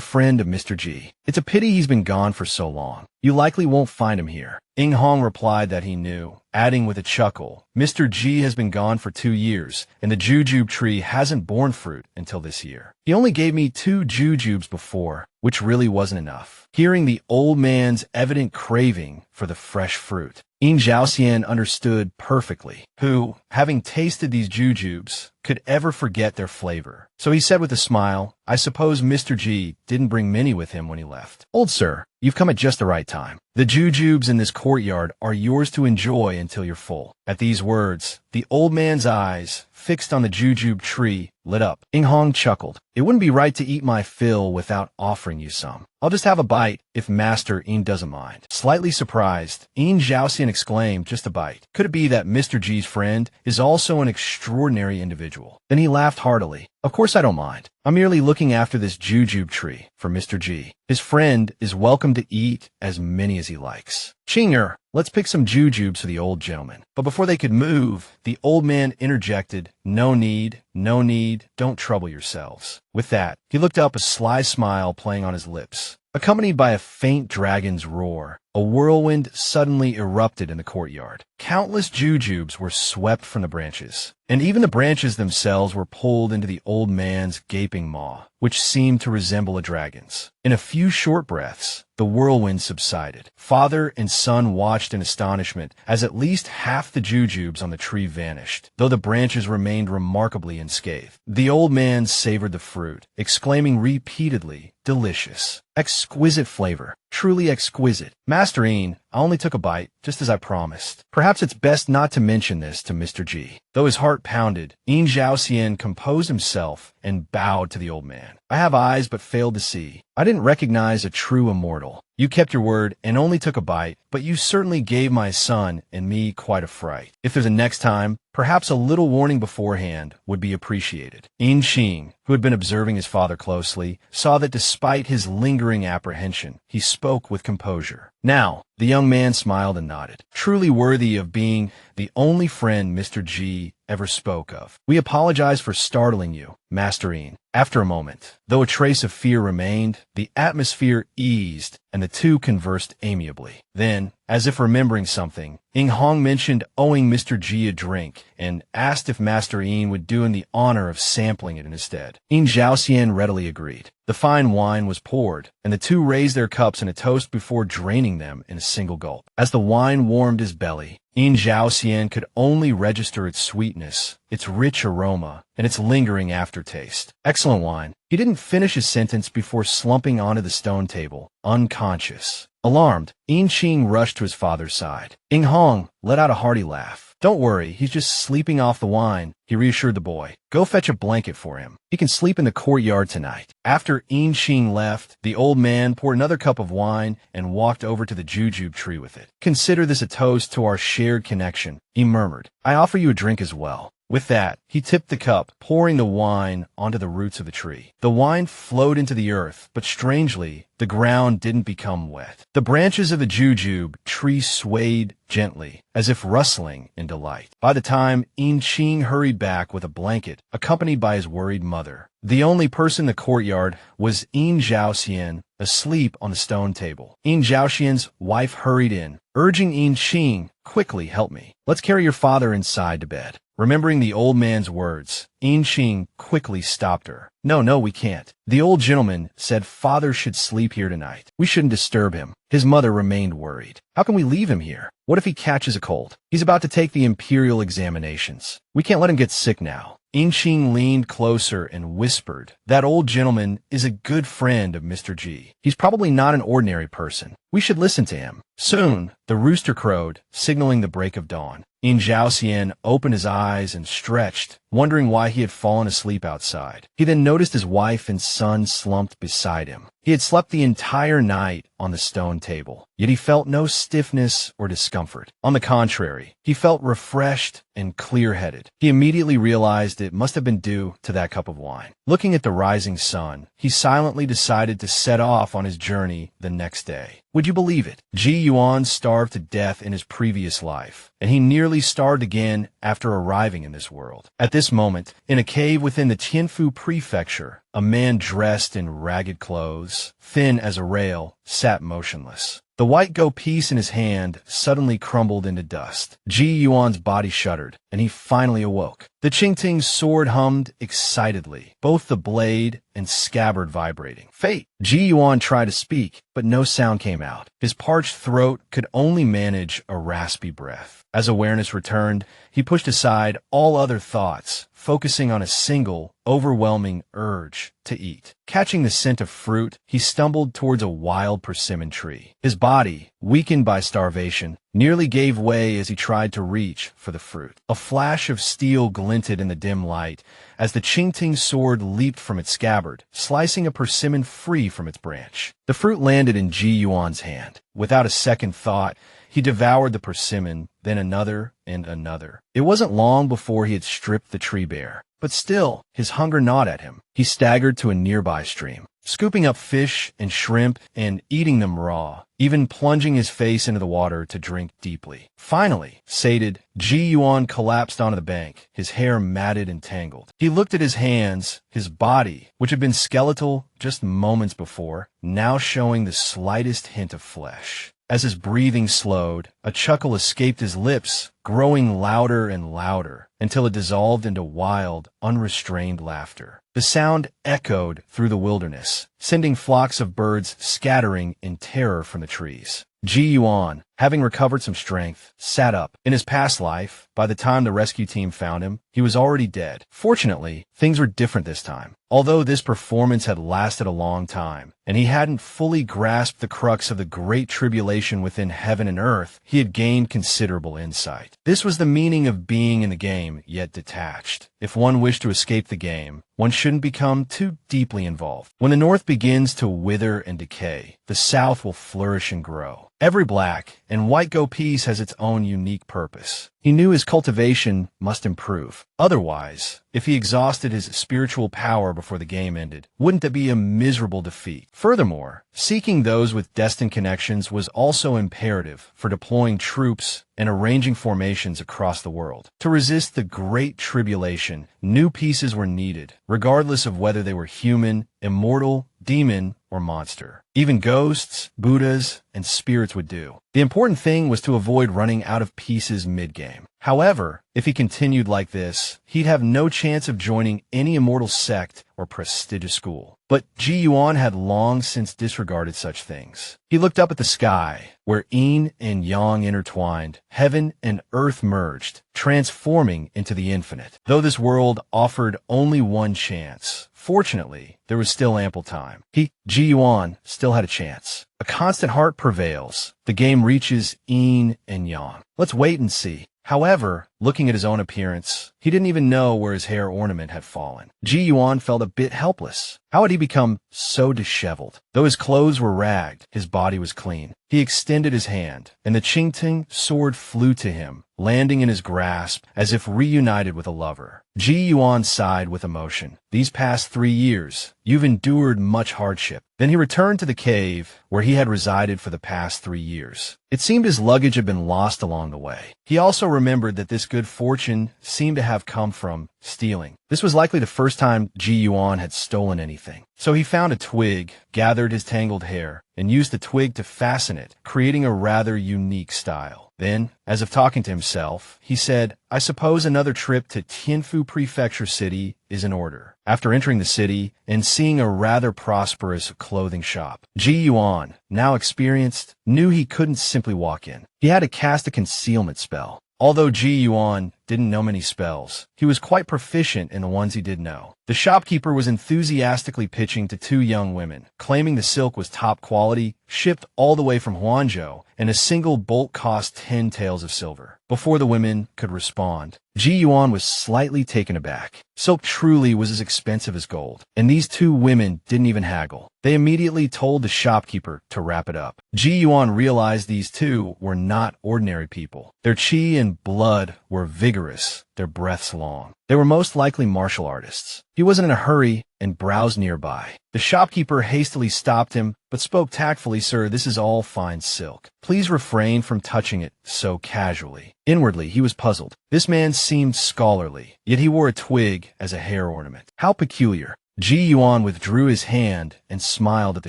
[SPEAKER 1] friend of Mr. G. It's a pity he's been gone for so long. You likely won't find him here." Ing Hong replied that he knew, adding with a chuckle, "Mr. G has been gone for 2 years, and the jujube tree hasn't borne fruit until this year. He only gave me 2 jujubes before, which really wasn't enough." Hearing the old man's evident craving for the fresh fruit, Yin Zhaoxian understood perfectly. Who, having tasted these jujubes, could ever forget their flavor? So he said with a smile, "I suppose Mr. G didn't bring many with him when he left." "Old sir, you've come at just the right time. The jujubes in this courtyard are yours to enjoy until you're full." At these words, the old man's eyes, fixed on the jujube tree, lit up. Ing Hong chuckled. "It wouldn't be right to eat my fill without offering you some. I'll just have a bite, if Master Yin doesn't mind." Slightly surprised, Yin Zhaoxian exclaimed, "Just a bite. Could it be that Mr. G's friend is also an extraordinary individual?" Then he laughed heartily. "Of course I don't mind. I'm merely looking after this jujube tree for Mr. G. His friend is welcome to eat as many as he likes. Chinger, let's pick some jujubes for the old gentleman." But before they could move, the old man interjected, "No need, no need, don't trouble yourselves." With that, he looked up, a sly smile playing on his lips. Accompanied by a faint dragon's roar, a whirlwind suddenly erupted in the courtyard. Countless jujubes were swept from the branches, and even the branches themselves were pulled into the old man's gaping maw, which seemed to resemble a dragon's. In a few short breaths, the whirlwind subsided. Father and son watched in astonishment as at least half the jujubes on the tree vanished, though the branches remained remarkably unscathed. The old man savored the fruit, exclaiming repeatedly, "Delicious. Exquisite flavor. Truly exquisite. Master Yin, I only took a bite, just as I promised. Perhaps it's best not to mention this to Mr. G. Though his heart pounded, Yin Zhaoxian composed himself and bowed to the old man. I have eyes but failed to see. I didn't recognize a true immortal. You kept your word and only took a bite, but you certainly gave my son and me quite a fright. If there's a next time, perhaps a little warning beforehand would be appreciated. Yin Qing, who had been observing his father closely, saw that despite his lingering apprehension, he spoke with composure. Now, the young man smiled and nodded, truly worthy of being the only friend Mr. G ever spoke of. We apologize for startling you, Master Yin. After a moment, though a trace of fear remained, the atmosphere eased and the two conversed amiably. Then, as if remembering something, Ing Hong mentioned owing Mr. G a drink and asked if Master Yin would do him the honor of sampling it instead. Yin Zhaoxian readily agreed. The fine wine was poured, and the two raised their cups in a toast before draining them in a single gulp. As the wine warmed his belly, Yin Zhaoxian could only register its sweetness, its rich aroma, and its lingering aftertaste. Excellent wine. He didn't finish his sentence before slumping onto the stone table, unconscious. Alarmed, Yin Qing rushed to his father's side. Ing Hong let out a hearty laugh. Don't worry, he's just sleeping off the wine, he reassured the boy. Go fetch a blanket for him. He can sleep in the courtyard tonight. After Yin Qing left, the old man poured another cup of wine and walked over to the jujube tree with it. Consider this a toast to our shared connection, he murmured. I offer you a drink as well. With that, he tipped the cup, pouring the wine onto the roots of the tree. The wine flowed into the earth, but strangely, the ground didn't become wet. The branches of the jujube tree swayed gently, as if rustling in delight. By the time Yin Qing hurried back with a blanket, accompanied by his worried mother, the only person in the courtyard was Yin Zhaoxian, asleep on the stone table. Yin Zhaoxian's wife hurried in, urging Yin Qing, quickly help me. Let's carry your father inside to bed. Remembering the old man's words, Yin Qing quickly stopped her. No, we can't. The old gentleman said father should sleep here tonight. We shouldn't disturb him. His mother remained worried. How can we leave him here? What if he catches a cold? He's about to take the imperial examinations. We can't let him get sick now. Yin Qing leaned closer and whispered, that old gentleman is a good friend of Mr. G. He's probably not an ordinary person. We should listen to him. Soon, the rooster crowed, signaling the break of dawn. Yin Zhaoxian opened his eyes and stretched, wondering why he had fallen asleep outside. He then noticed his wife and son slumped beside him. He had slept the entire night on the stone table, yet he felt no stiffness or discomfort. On the contrary, he felt refreshed and clear-headed. He immediately realized it must have been due to that cup of wine. Looking at the rising sun, he silently decided to set off on his journey the next day. Would you believe it? Ji Yuan starved to death in his previous life, and he nearly starved again after arriving in this world. At this moment, in a cave within the Tianfu prefecture, a man dressed in ragged clothes, thin as a rail, sat motionless. The white gold piece in his hand suddenly crumbled into dust. Ji Yuan's body shuddered, and he finally awoke. The Qingting's sword hummed excitedly, both the blade and scabbard vibrating. Fate! Ji Yuan tried to speak, but no sound came out. His parched throat could only manage a raspy breath. As awareness returned, he pushed aside all other thoughts, focusing on a single, overwhelming urge to eat. Catching the scent of fruit, he stumbled towards a wild persimmon tree. His body, weakened by starvation, nearly gave way as he tried to reach for the fruit. A flash of steel glinted in the dim light as the Qingting sword leaped from its scabbard, slicing a persimmon free from its branch. The fruit landed in Ji Yuan's hand. Without a second thought, he devoured the persimmon, then another and another. It wasn't long before he had stripped the tree bare. But still, his hunger gnawed at him. He staggered to a nearby stream, scooping up fish and shrimp and eating them raw, even plunging his face into the water to drink deeply. Finally, sated, Ji Yuan collapsed onto the bank, his hair matted and tangled. He looked at his hands, his body, which had been skeletal just moments before, now showing the slightest hint of flesh. As his breathing slowed, a chuckle escaped his lips, growing louder and louder, until it dissolved into wild, unrestrained laughter. The sound echoed through the wilderness, sending flocks of birds scattering in terror from the trees. Ji Yuan, having recovered some strength, sat up. In his past life, by the time the rescue team found him, he was already dead. Fortunately, things were different this time. Although this performance had lasted a long time, and he hadn't fully grasped the crux of the great tribulation within heaven and earth, he had gained considerable insight. This was the meaning of being in the game, yet detached. If one wished to escape the game, one shouldn't become too deeply involved. When the North begins to wither and decay, the South will flourish and grow. Every black and white Go piece has its own unique purpose. He knew his cultivation must improve. Otherwise, if he exhausted his spiritual power before the game ended, wouldn't that be a miserable defeat? Furthermore, seeking those with destined connections was also imperative for deploying troops and arranging formations across the world. To resist the Great Tribulation, new pieces were needed, regardless of whether they were human, immortal, demon, or monster. Even ghosts, Buddhas, and spirits would do. The important thing was to avoid running out of pieces mid-game. However, if he continued like this, he'd have no chance of joining any immortal sect or prestigious school. But Ji Yuan had long since disregarded such things. He looked up at the sky, where yin and yang intertwined, heaven and earth merged, transforming into the infinite. Though this world offered only one chance, fortunately, there was still ample time. Ji Yuan, still had a chance. A constant heart prevails. The game reaches yin and yang. Let's wait and see. However, looking at his own appearance, he didn't even know where his hair ornament had fallen. Ji Yuan felt a bit helpless. How had he become so disheveled? Though his clothes were ragged, his body was clean. He extended his hand, and the Qingting sword flew to him, landing in his grasp as if reunited with a lover. Ji Yuan sighed with emotion. These past 3 years, you've endured much hardship. Then he returned to the cave where he had resided for the past 3 years. It seemed his luggage had been lost along the way. He also remembered that this good fortune seemed to have come from stealing. This was likely the first time Ji Yuan had stolen anything. So he found a twig, gathered his tangled hair, and used the twig to fasten it, creating a rather unique style. Then, as if talking to himself, he said, I suppose another trip to Tianfu Prefecture City is in order. After entering the city and seeing a rather prosperous clothing shop, Ji Yuan, now experienced, knew he couldn't simply walk in. He had to cast a concealment spell. Although Ji Yuan didn't know many spells, he was quite proficient in the ones he did know. The shopkeeper was enthusiastically pitching to 2 young women, claiming the silk was top quality, shipped all the way from Huanzhou, and a single bolt cost 10 taels of silver. Before the women could respond, Ji Yuan was slightly taken aback. Silk truly was as expensive as gold, and these 2 women didn't even haggle. They immediately told the shopkeeper to wrap it up. Ji Yuan realized these 2 were not ordinary people. Their qi and blood were vigorous, their breaths long. They were most likely martial artists. He wasn't in a hurry and browsed nearby. The shopkeeper hastily stopped him, but spoke tactfully, Sir, this is all fine silk. Please refrain from touching it so casually. Inwardly, he was puzzled. This man seemed scholarly, yet he wore a twig as a hair ornament. How peculiar. Ji Yuan withdrew his hand and smiled at the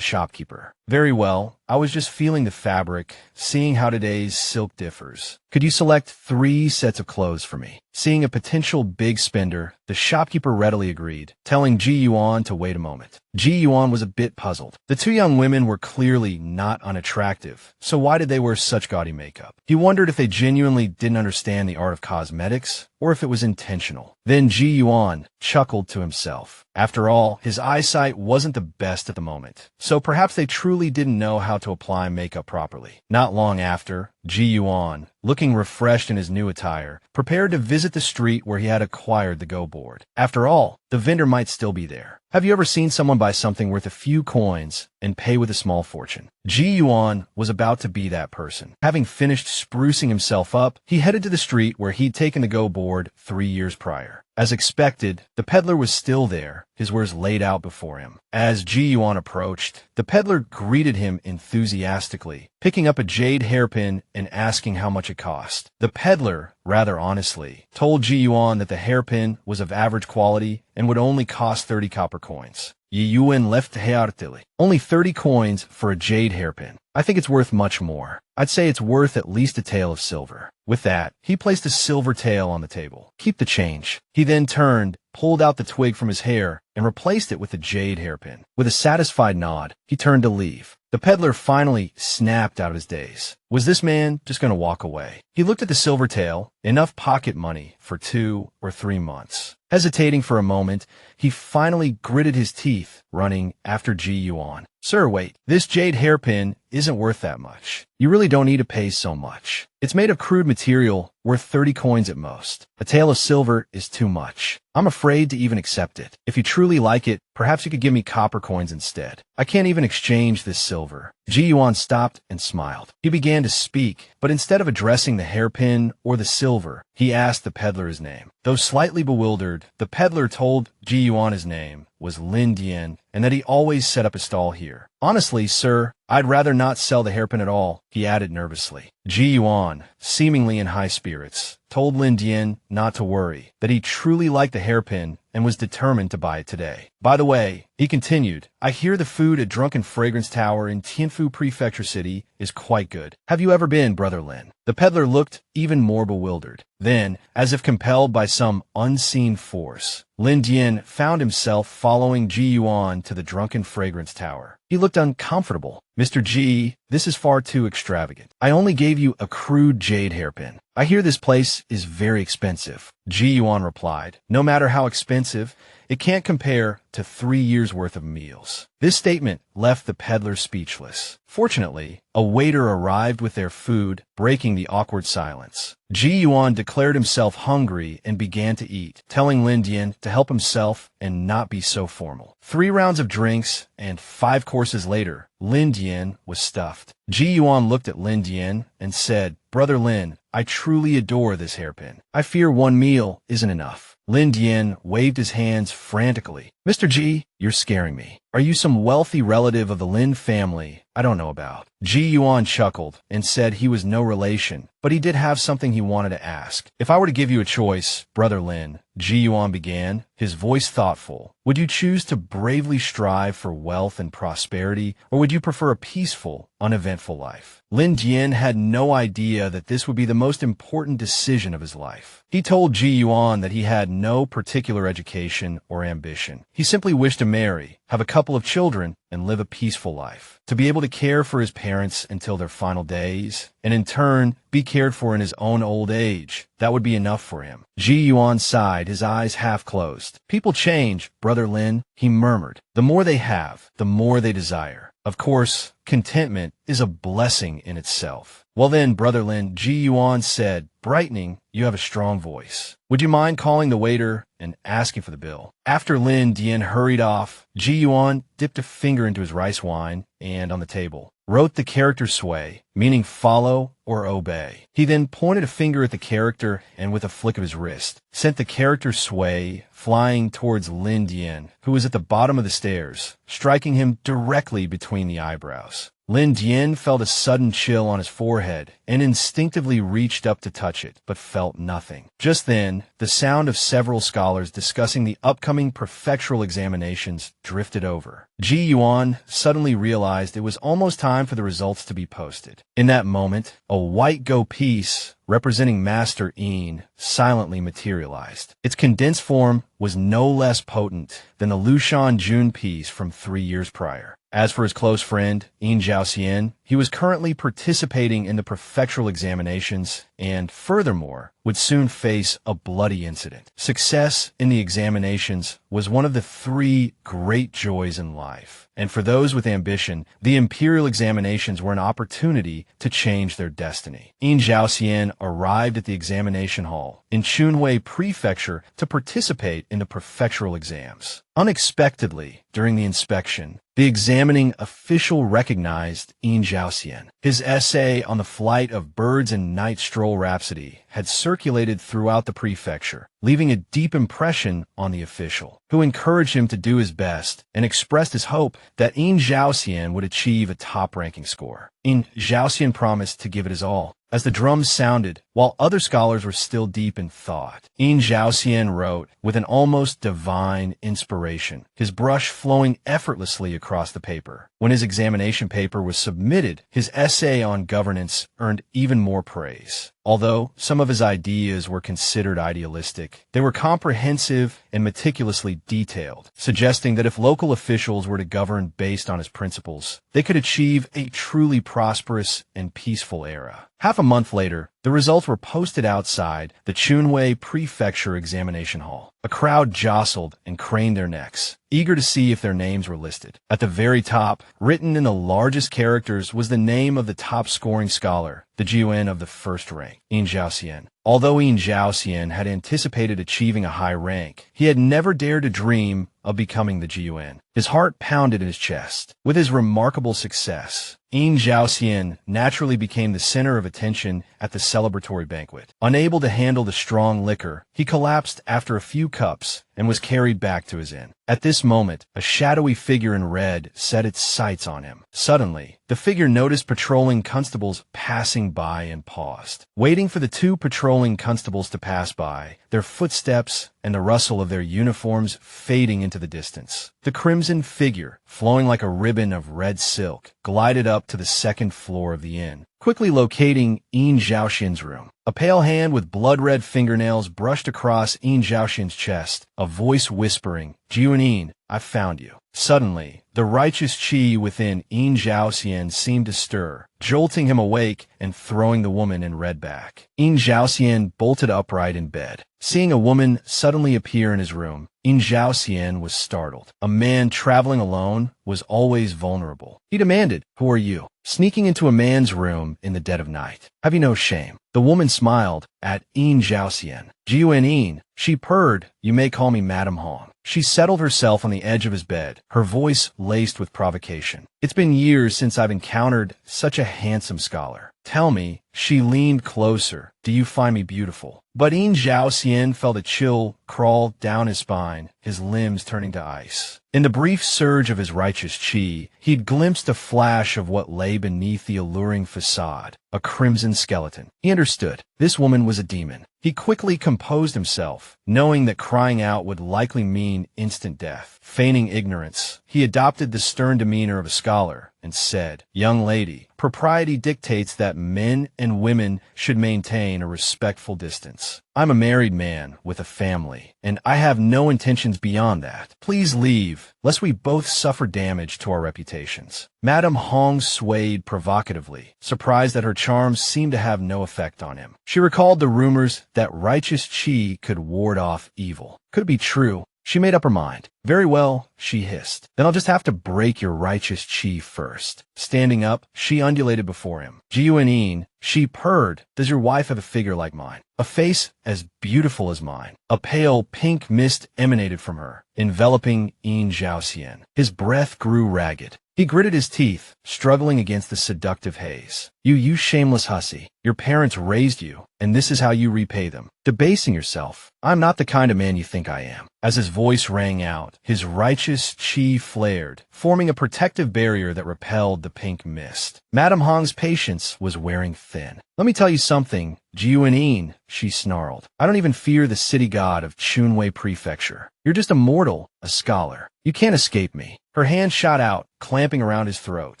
[SPEAKER 1] shopkeeper. Very well, I was just feeling the fabric, seeing how today's silk differs. Could you select 3 sets of clothes for me? Seeing a potential big spender, the shopkeeper readily agreed, telling Ji Yuan to wait a moment. Ji Yuan was a bit puzzled. The 2 young women were clearly not unattractive, so why did they wear such gaudy makeup? He wondered if they genuinely didn't understand the art of cosmetics, or if it was intentional. Then Ji Yuan chuckled to himself. After all, his eyesight wasn't the best at the moment, so perhaps they truly didn't know how to apply makeup properly. Not long after, Ji Yuan, looking refreshed in his new attire, prepared to visit the street where he had acquired the Go board. After all, the vendor might still be there. Have you ever seen someone buy something worth a few coins and pay with a small fortune? Ji Yuan was about to be that person. Having finished sprucing himself up, he headed to the street where he'd taken the Go board 3 years prior. As expected, the peddler was still there, his wares laid out before him. As Ji Yuan approached, the peddler greeted him enthusiastically, picking up a jade hairpin and asking how much it cost. The peddler, rather honestly, told Ji Yuan that the hairpin was of average quality and would only cost 30 copper coins. Yi Yuan left hairtily. Only 30 coins for a jade hairpin. I think it's worth much more. I'd say it's worth at least a tael of silver. With that, he placed a silver tael on the table. Keep the change. He then turned, pulled out the twig from his hair, and replaced it with a jade hairpin. With a satisfied nod, he turned to leave. The peddler finally snapped out of his daze. Was this man just going to walk away? He looked at the silver tael, enough pocket money for 2 or 3 months. Hesitating for a moment, he finally gritted his teeth, running after Ji Yuan. Sir, wait, this jade hairpin isn't worth that much. You really don't need to pay so much. It's made of crude material, worth 30 coins at most. A tael of silver is too much. I'm afraid to even accept it. If you truly like it, perhaps you could give me copper coins instead. I can't even exchange this silver. Ji Yuan stopped and smiled. He began to speak, but instead of addressing the hairpin or the silver, he asked the peddler his name. Though slightly bewildered, the peddler told Ji Yuan his name was Lin Dian, and that he always set up a stall here. Honestly, sir, I'd rather not sell the hairpin at all, he added nervously. Ji Yuan, seemingly in high spirits, told Lin Dian not to worry, that he truly liked the hairpin and was determined to buy it today. By the way, he continued, I hear the food at Drunken Fragrance Tower in Tianfu Prefecture City is quite good. Have you ever been, Brother Lin? The peddler looked even more bewildered. Then, as if compelled by some unseen force, Lin Dian found himself following Ji Yuan to the Drunken Fragrance Tower. He looked uncomfortable. Mr. Ji, this is far too extravagant. I only gave you a crude jade hairpin. I hear this place is very expensive. Ji Yuan replied, no matter how expensive, it can't compare to 3 years' worth of meals. This statement left the peddler speechless. Fortunately, a waiter arrived with their food, breaking the awkward silence. Ji Yuan declared himself hungry and began to eat, telling Lin Dian to help himself and not be so formal. 3 rounds of drinks and 5 courses later, Lin Dian was stuffed. Ji Yuan looked at Lin Dian and said, Brother Lin, I truly adore this hairpin. I fear 1 meal isn't enough. Lin Dian waved his hands frantically. Mr. Ji, you're scaring me. Are you some wealthy relative of the Lin family I don't know about? Ji Yuan chuckled and said he was no relation, but he did have something he wanted to ask. If I were to give you a choice, Brother Lin, Ji Yuan began, his voice thoughtful, would you choose to bravely strive for wealth and prosperity, or would you prefer a peaceful, uneventful life? Lin Dian had no idea that this would be the most important decision of his life. He told Ji Yuan that he had no particular education or ambition. He simply wished to marry, have a couple of children, and live a peaceful life. To be able to care for his parents until their final days, and in turn, be cared for in his own old age, that would be enough for him. Ji Yuan sighed, his eyes half closed. People change, Brother Lin, he murmured. The more they have, the more they desire. Of course, contentment is a blessing in itself. Well then, Brother Lin, Ji Yuan said, brightening, you have a strong voice. Would you mind calling the waiter and asking for the bill? After Lin Dian hurried off, Ji Yuan dipped a finger into his rice wine and on the table wrote the character sway, meaning follow or obey. He then pointed a finger at the character and with a flick of his wrist, sent the character sway flying towards Lin Dian, who was at the bottom of the stairs, striking him directly between the eyebrows. Lin Dian felt a sudden chill on his forehead and instinctively reached up to touch it, but felt nothing. Just then, the sound of several scholars discussing the upcoming prefectural examinations drifted over. Ji Yuan suddenly realized it was almost time for the results to be posted. In that moment, a white go piece representing Master Yin silently materialized. Its condensed form was no less potent than the Lushan Jun piece from 3 years prior. As for his close friend, Yin Zhaoxian, he was currently participating in the prefectural examinations and, furthermore, would soon face a bloody incident. Success in the examinations was one of the 3 great joys in life. And for those with ambition, the imperial examinations were an opportunity to change their destiny. Yin Zhaoxian arrived at the examination hall in Chunhui Prefecture to participate in the prefectural exams. Unexpectedly, during the inspection, the examining official recognized Yin Zhaoxian. His essay on the flight of birds in Night Stroll Rhapsody had circulated throughout the prefecture, leaving a deep impression on the official, who encouraged him to do his best and expressed his hope that Yin Zhaoxian would achieve a top-ranking score. Yin Zhaoxian promised to give it his all. As the drums sounded, while other scholars were still deep in thought, Yin Zhaoxian wrote with an almost divine inspiration, his brush flowing effortlessly across the paper. When his examination paper was submitted, his essay on governance earned even more praise. Although some of his ideas were considered idealistic, they were comprehensive and meticulously detailed, suggesting that if local officials were to govern based on his principles, they could achieve a truly prosperous and peaceful era. Half a month later, the results were posted outside the Chunwei Prefecture Examination Hall. A crowd jostled and craned their necks, eager to see if their names were listed. At the very top, written in the largest characters, was the name of the top-scoring scholar, the Jiuan of the first rank, Yin Zhaoxian. Although Yin Zhaoxian had anticipated achieving a high rank, he had never dared to dream of becoming the Jiuan. His heart pounded in his chest. With his remarkable success, Yin Zhaoxian naturally became the center of attention at the celebratory banquet. Unable to handle the strong liquor, he collapsed after a few cups and was carried back to his inn. At this moment, a shadowy figure in red set its sights on him. Suddenly, the figure noticed patrolling constables passing by and paused. Waiting for the two patrolling constables to pass by, their footsteps and the rustle of their uniforms fading into the distance. The crimson figure, flowing like a ribbon of red silk, glided up to the second floor of the inn, quickly locating Yin Zhaoxian's room. A pale hand with blood-red fingernails brushed across Yin Zhaoxian's chest, a voice whispering, "Jiuan, I've found you." Suddenly, the righteous qi within Yin Zhaoxian seemed to stir, jolting him awake and throwing the woman in red back. Yin Zhaoxian bolted upright in bed. Seeing a woman suddenly appear in his room, Yin Zhaoxian was startled. A man traveling alone was always vulnerable. He demanded, "Who are you?" Sneaking into a man's room in the dead of night. "Have you no shame?" The woman smiled at Yin Zhaoxian. "Jiuan," she purred, "you may call me Madame Hong." She settled herself on the edge of his bed, her voice laced with provocation. "It's been years since I've encountered such a handsome scholar. Tell me," she leaned closer, "do you find me beautiful?" But Yin Zhaoxian felt a chill crawl down his spine, his limbs turning to ice. In the brief surge of his righteous qi, he'd glimpsed a flash of what lay beneath the alluring facade, a crimson skeleton. He understood. This woman was a demon. He quickly composed himself, knowing that crying out would likely mean instant death. Feigning ignorance, he adopted the stern demeanor of a scholar and said, "Young lady, propriety dictates that men and women should maintain a respectful distance. I'm a married man with a family, and I have no intentions beyond that. Please leave, lest we both suffer damage to our reputations." Madame Hong swayed provocatively, surprised that her charms seemed to have no effect on him. She recalled the rumors that righteous qi could ward off evil. Could it be true? She made up her mind. "Very well," she hissed. "Then I'll just have to break your righteous qi first." Standing up, she undulated before him. "Jiuan," she purred, "does your wife have a figure like mine? A face as beautiful as mine?" A pale pink mist emanated from her, enveloping Yin Zhaoxian. His breath grew ragged. He gritted his teeth, struggling against the seductive haze. You shameless hussy. Your parents raised you, and this is how you repay them. Debasing yourself. I'm not the kind of man you think I am." As his voice rang out, his righteous qi flared, forming a protective barrier that repelled the pink mist. Madame Hong's patience was wearing thin. "Let me tell you something, Jiuan," she snarled. "I don't even fear the city god of Chunwei Prefecture. You're just a mortal, a scholar. You can't escape me." Her hand shot out, clamping around his throat.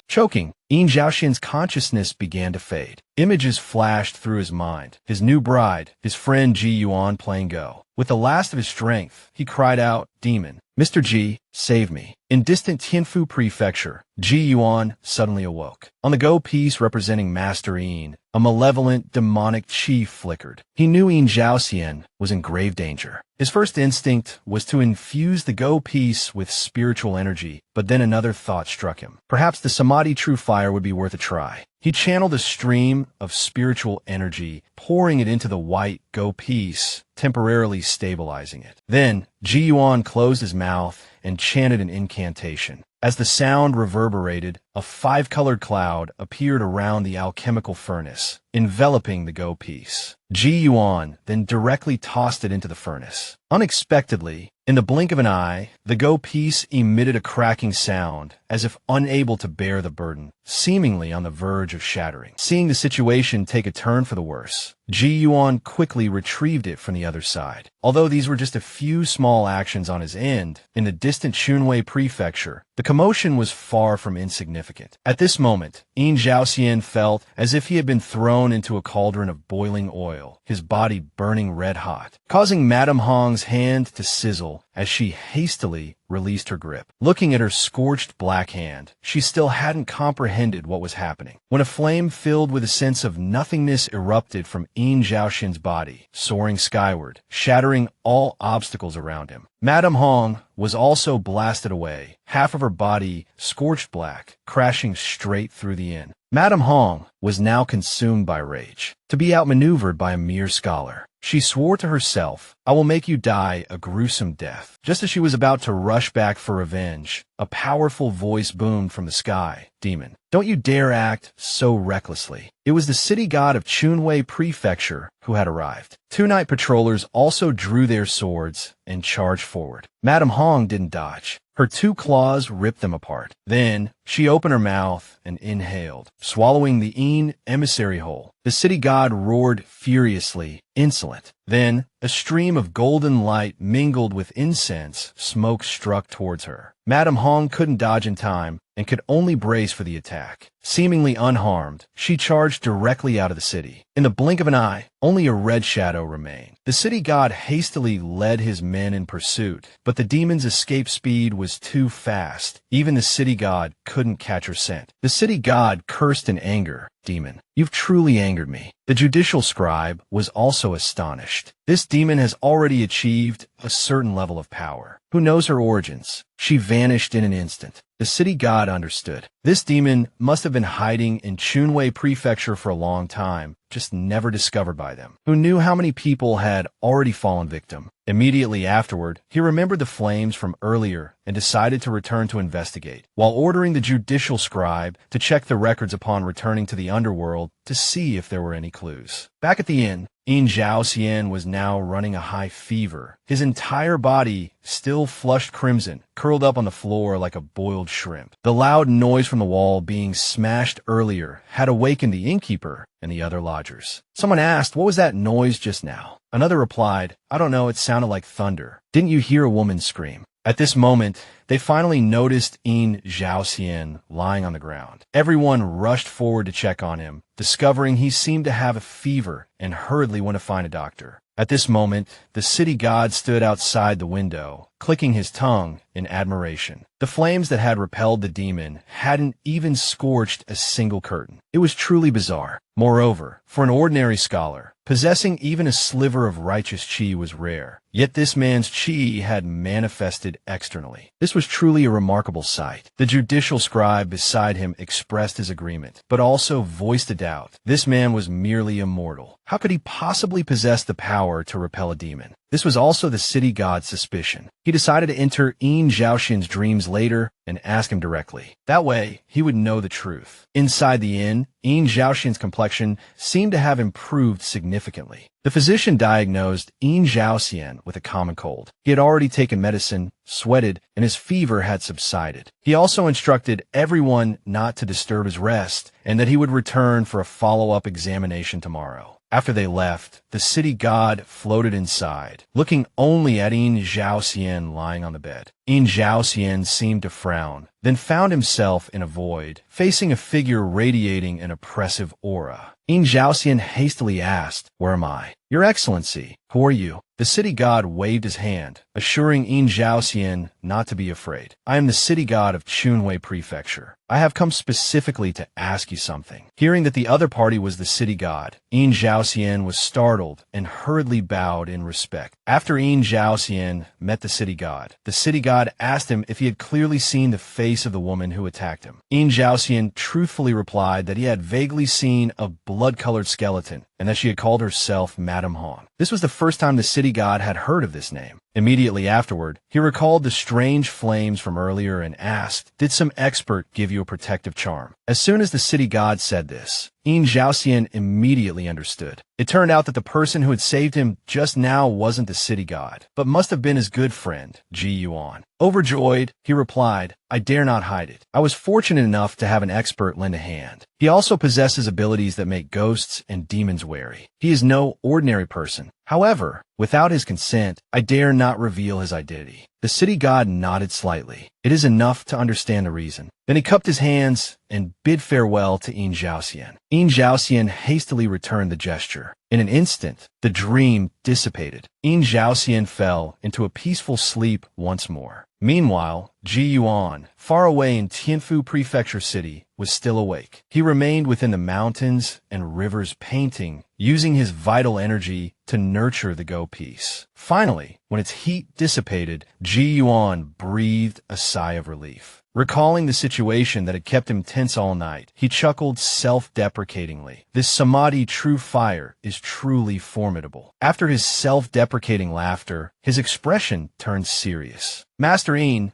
[SPEAKER 1] Choking, Yin Zhaoxian's consciousness began to fade. Images flashed through his mind. His new bride, his friend Ji Yuan playing Go. With the last of his strength, he cried out, "Demon, Mr. Ji, save me." In distant Tianfu Prefecture, Ji Yuan suddenly awoke. On the Go piece representing Master Yin, a malevolent, demonic qi flickered. He knew Yin Zhaoxian was in grave danger. His first instinct was to infuse the Go piece with spiritual energy, but then another thought struck him. Perhaps the Samadhi True Fire would be worth a try. He channeled a stream of spiritual energy, pouring it into the white Go piece, temporarily stabilizing it. Then, Ji Yuan closed his mouth and chanted an incantation. As the sound reverberated, a five-colored cloud appeared around the alchemical furnace, enveloping the Go piece. Ji Yuan then directly tossed it into the furnace. Unexpectedly, in the blink of an eye, the Go piece emitted a cracking sound, as if unable to bear the burden, seemingly on the verge of shattering. Seeing the situation take a turn for the worse, Ji Yuan quickly retrieved it from the other side. Although these were just a few small actions on his end, in the distant Chunwei Prefecture, the commotion was far from insignificant. At this moment, Yin Zhaoxian felt as if he had been thrown into a cauldron of boiling oil, his body burning red hot. Causing Madame Hong's hand to sizzle, as she hastily released her grip. Looking at her scorched black hand, she still hadn't comprehended what was happening, when a flame filled with a sense of nothingness erupted from Yin Zhaoxin's body, soaring skyward, shattering all obstacles around him. Madame Hong was also blasted away, half of her body scorched black, crashing straight through the inn. Madame Hong was now consumed by rage, to be outmaneuvered by a mere scholar. She swore to herself, "I will make you die a gruesome death." Just as she was about to rush back for revenge, a powerful voice boomed from the sky. "Demon, don't you dare act so recklessly." It was the city god of Chunwei Prefecture who had arrived. Two night patrollers also drew their swords and charged forward. Madame Hong didn't dodge. Her two claws ripped them apart. Then she opened her mouth and inhaled, swallowing the Yin emissary whole. The city god roared furiously, insolent. Then a stream of golden light mingled with incense smoke struck towards her. Madame Hong couldn't dodge in time and could only brace for the attack. Seemingly unharmed, she charged directly out of the city. In the blink of an eye, only a red shadow remained. The city god hastily led his men in pursuit, but the demon's escape speed was too fast. Even the city god couldn't catch her scent. The city god cursed in anger. "Demon, you've truly angered me." The judicial scribe was also astonished. This demon has already achieved a certain level of power. Who knows her origins? She vanished in an instant. The city god understood. This demon must have been hiding in Chunwei Prefecture for a long time, just never discovered by them. Who knew how many people had already fallen victim? Immediately afterward, he remembered the flames from earlier and decided to return to investigate, while ordering the judicial scribe to check the records upon returning to the underworld to see if there were any clues. Back at the inn, Yin Zhaoxian was now running a high fever. His entire body, still flushed crimson, curled up on the floor like a boiled shrimp. The loud noise from the wall being smashed earlier had awakened the innkeeper and the other lodgers. Someone asked, "What was that noise just now?" Another replied, "I don't know, it sounded like thunder." "Didn't you hear a woman scream?" At this moment, they finally noticed Yin Zhaoxian lying on the ground. Everyone rushed forward to check on him, discovering he seemed to have a fever and hurriedly went to find a doctor. At this moment, the city god stood outside the window, clicking his tongue in admiration. The flames that had repelled the demon hadn't even scorched a single curtain. It was truly bizarre. Moreover, for an ordinary scholar, possessing even a sliver of righteous chi was rare. Yet this man's chi had manifested externally. This was truly a remarkable sight. The judicial scribe beside him expressed his agreement, but also voiced a doubt. This man was merely immortal. How could he possibly possess the power to repel a demon? This was also the city god's suspicion. He decided to enter Yin Zhaoxin's dreams later and ask him directly. That way, he would know the truth. Inside the inn, Yin Zhaoxin's complexion seemed to have improved significantly. The physician diagnosed Yin Zhaoxian with a common cold. He had already taken medicine, sweated, and his fever had subsided. He also instructed everyone not to disturb his rest and that he would return for a follow-up examination tomorrow. After they left, the city god floated inside, looking only at Yin Zhaoxian lying on the bed. Yin Zhaoxian seemed to frown, then found himself in a void, facing a figure radiating an oppressive aura. Yin Zhaoxian hastily asked, "Where am I?" "Your Excellency, who are you?" The city god waved his hand, assuring Yin Zhaoxian not to be afraid. "I am the city god of Chunwei Prefecture. I have come specifically to ask you something." Hearing that the other party was the city god, Yin Zhaoxian was startled and hurriedly bowed in respect. After Yin Zhaoxian met the city god asked him if he had clearly seen the face of the woman who attacked him. Yin Zhaoxian truthfully replied that he had vaguely seen a blood-colored skeleton and that she had called herself Madame Hong. This was the first time the city god had heard of this name. Immediately afterward, he recalled the strange flames from earlier and asked, "Did some expert give you a protective charm?" As soon as the city god said this, Yin Zhaoxian immediately understood. It turned out that the person who had saved him just now wasn't the city god, but must have been his good friend, Ji Yuan. Overjoyed, he replied, "I dare not hide it. I was fortunate enough to have an expert lend a hand. He also possesses abilities that make ghosts and demons wary. He is no ordinary person. However, without his consent, I dare not reveal his identity." The city god nodded slightly. It is enough to understand the reason. Then he cupped his hands and bid farewell to Yin Zhaoxian. Yin Zhaoxian hastily returned the gesture. In an instant, the dream dissipated. Yin Zhaoxian fell into a peaceful sleep once more. Meanwhile, Ji Yuan, far away in Tianfu Prefecture City, was still awake. He remained within the mountains and rivers painting, using his vital energy to nurture the Go Peace. Finally, when its heat dissipated, Ji Yuan breathed a sigh of relief. Recalling the situation that had kept him tense all night, he chuckled self-deprecatingly. This Samadhi true fire is truly formidable. After his self-deprecating laughter, his expression turned serious. Master Yin,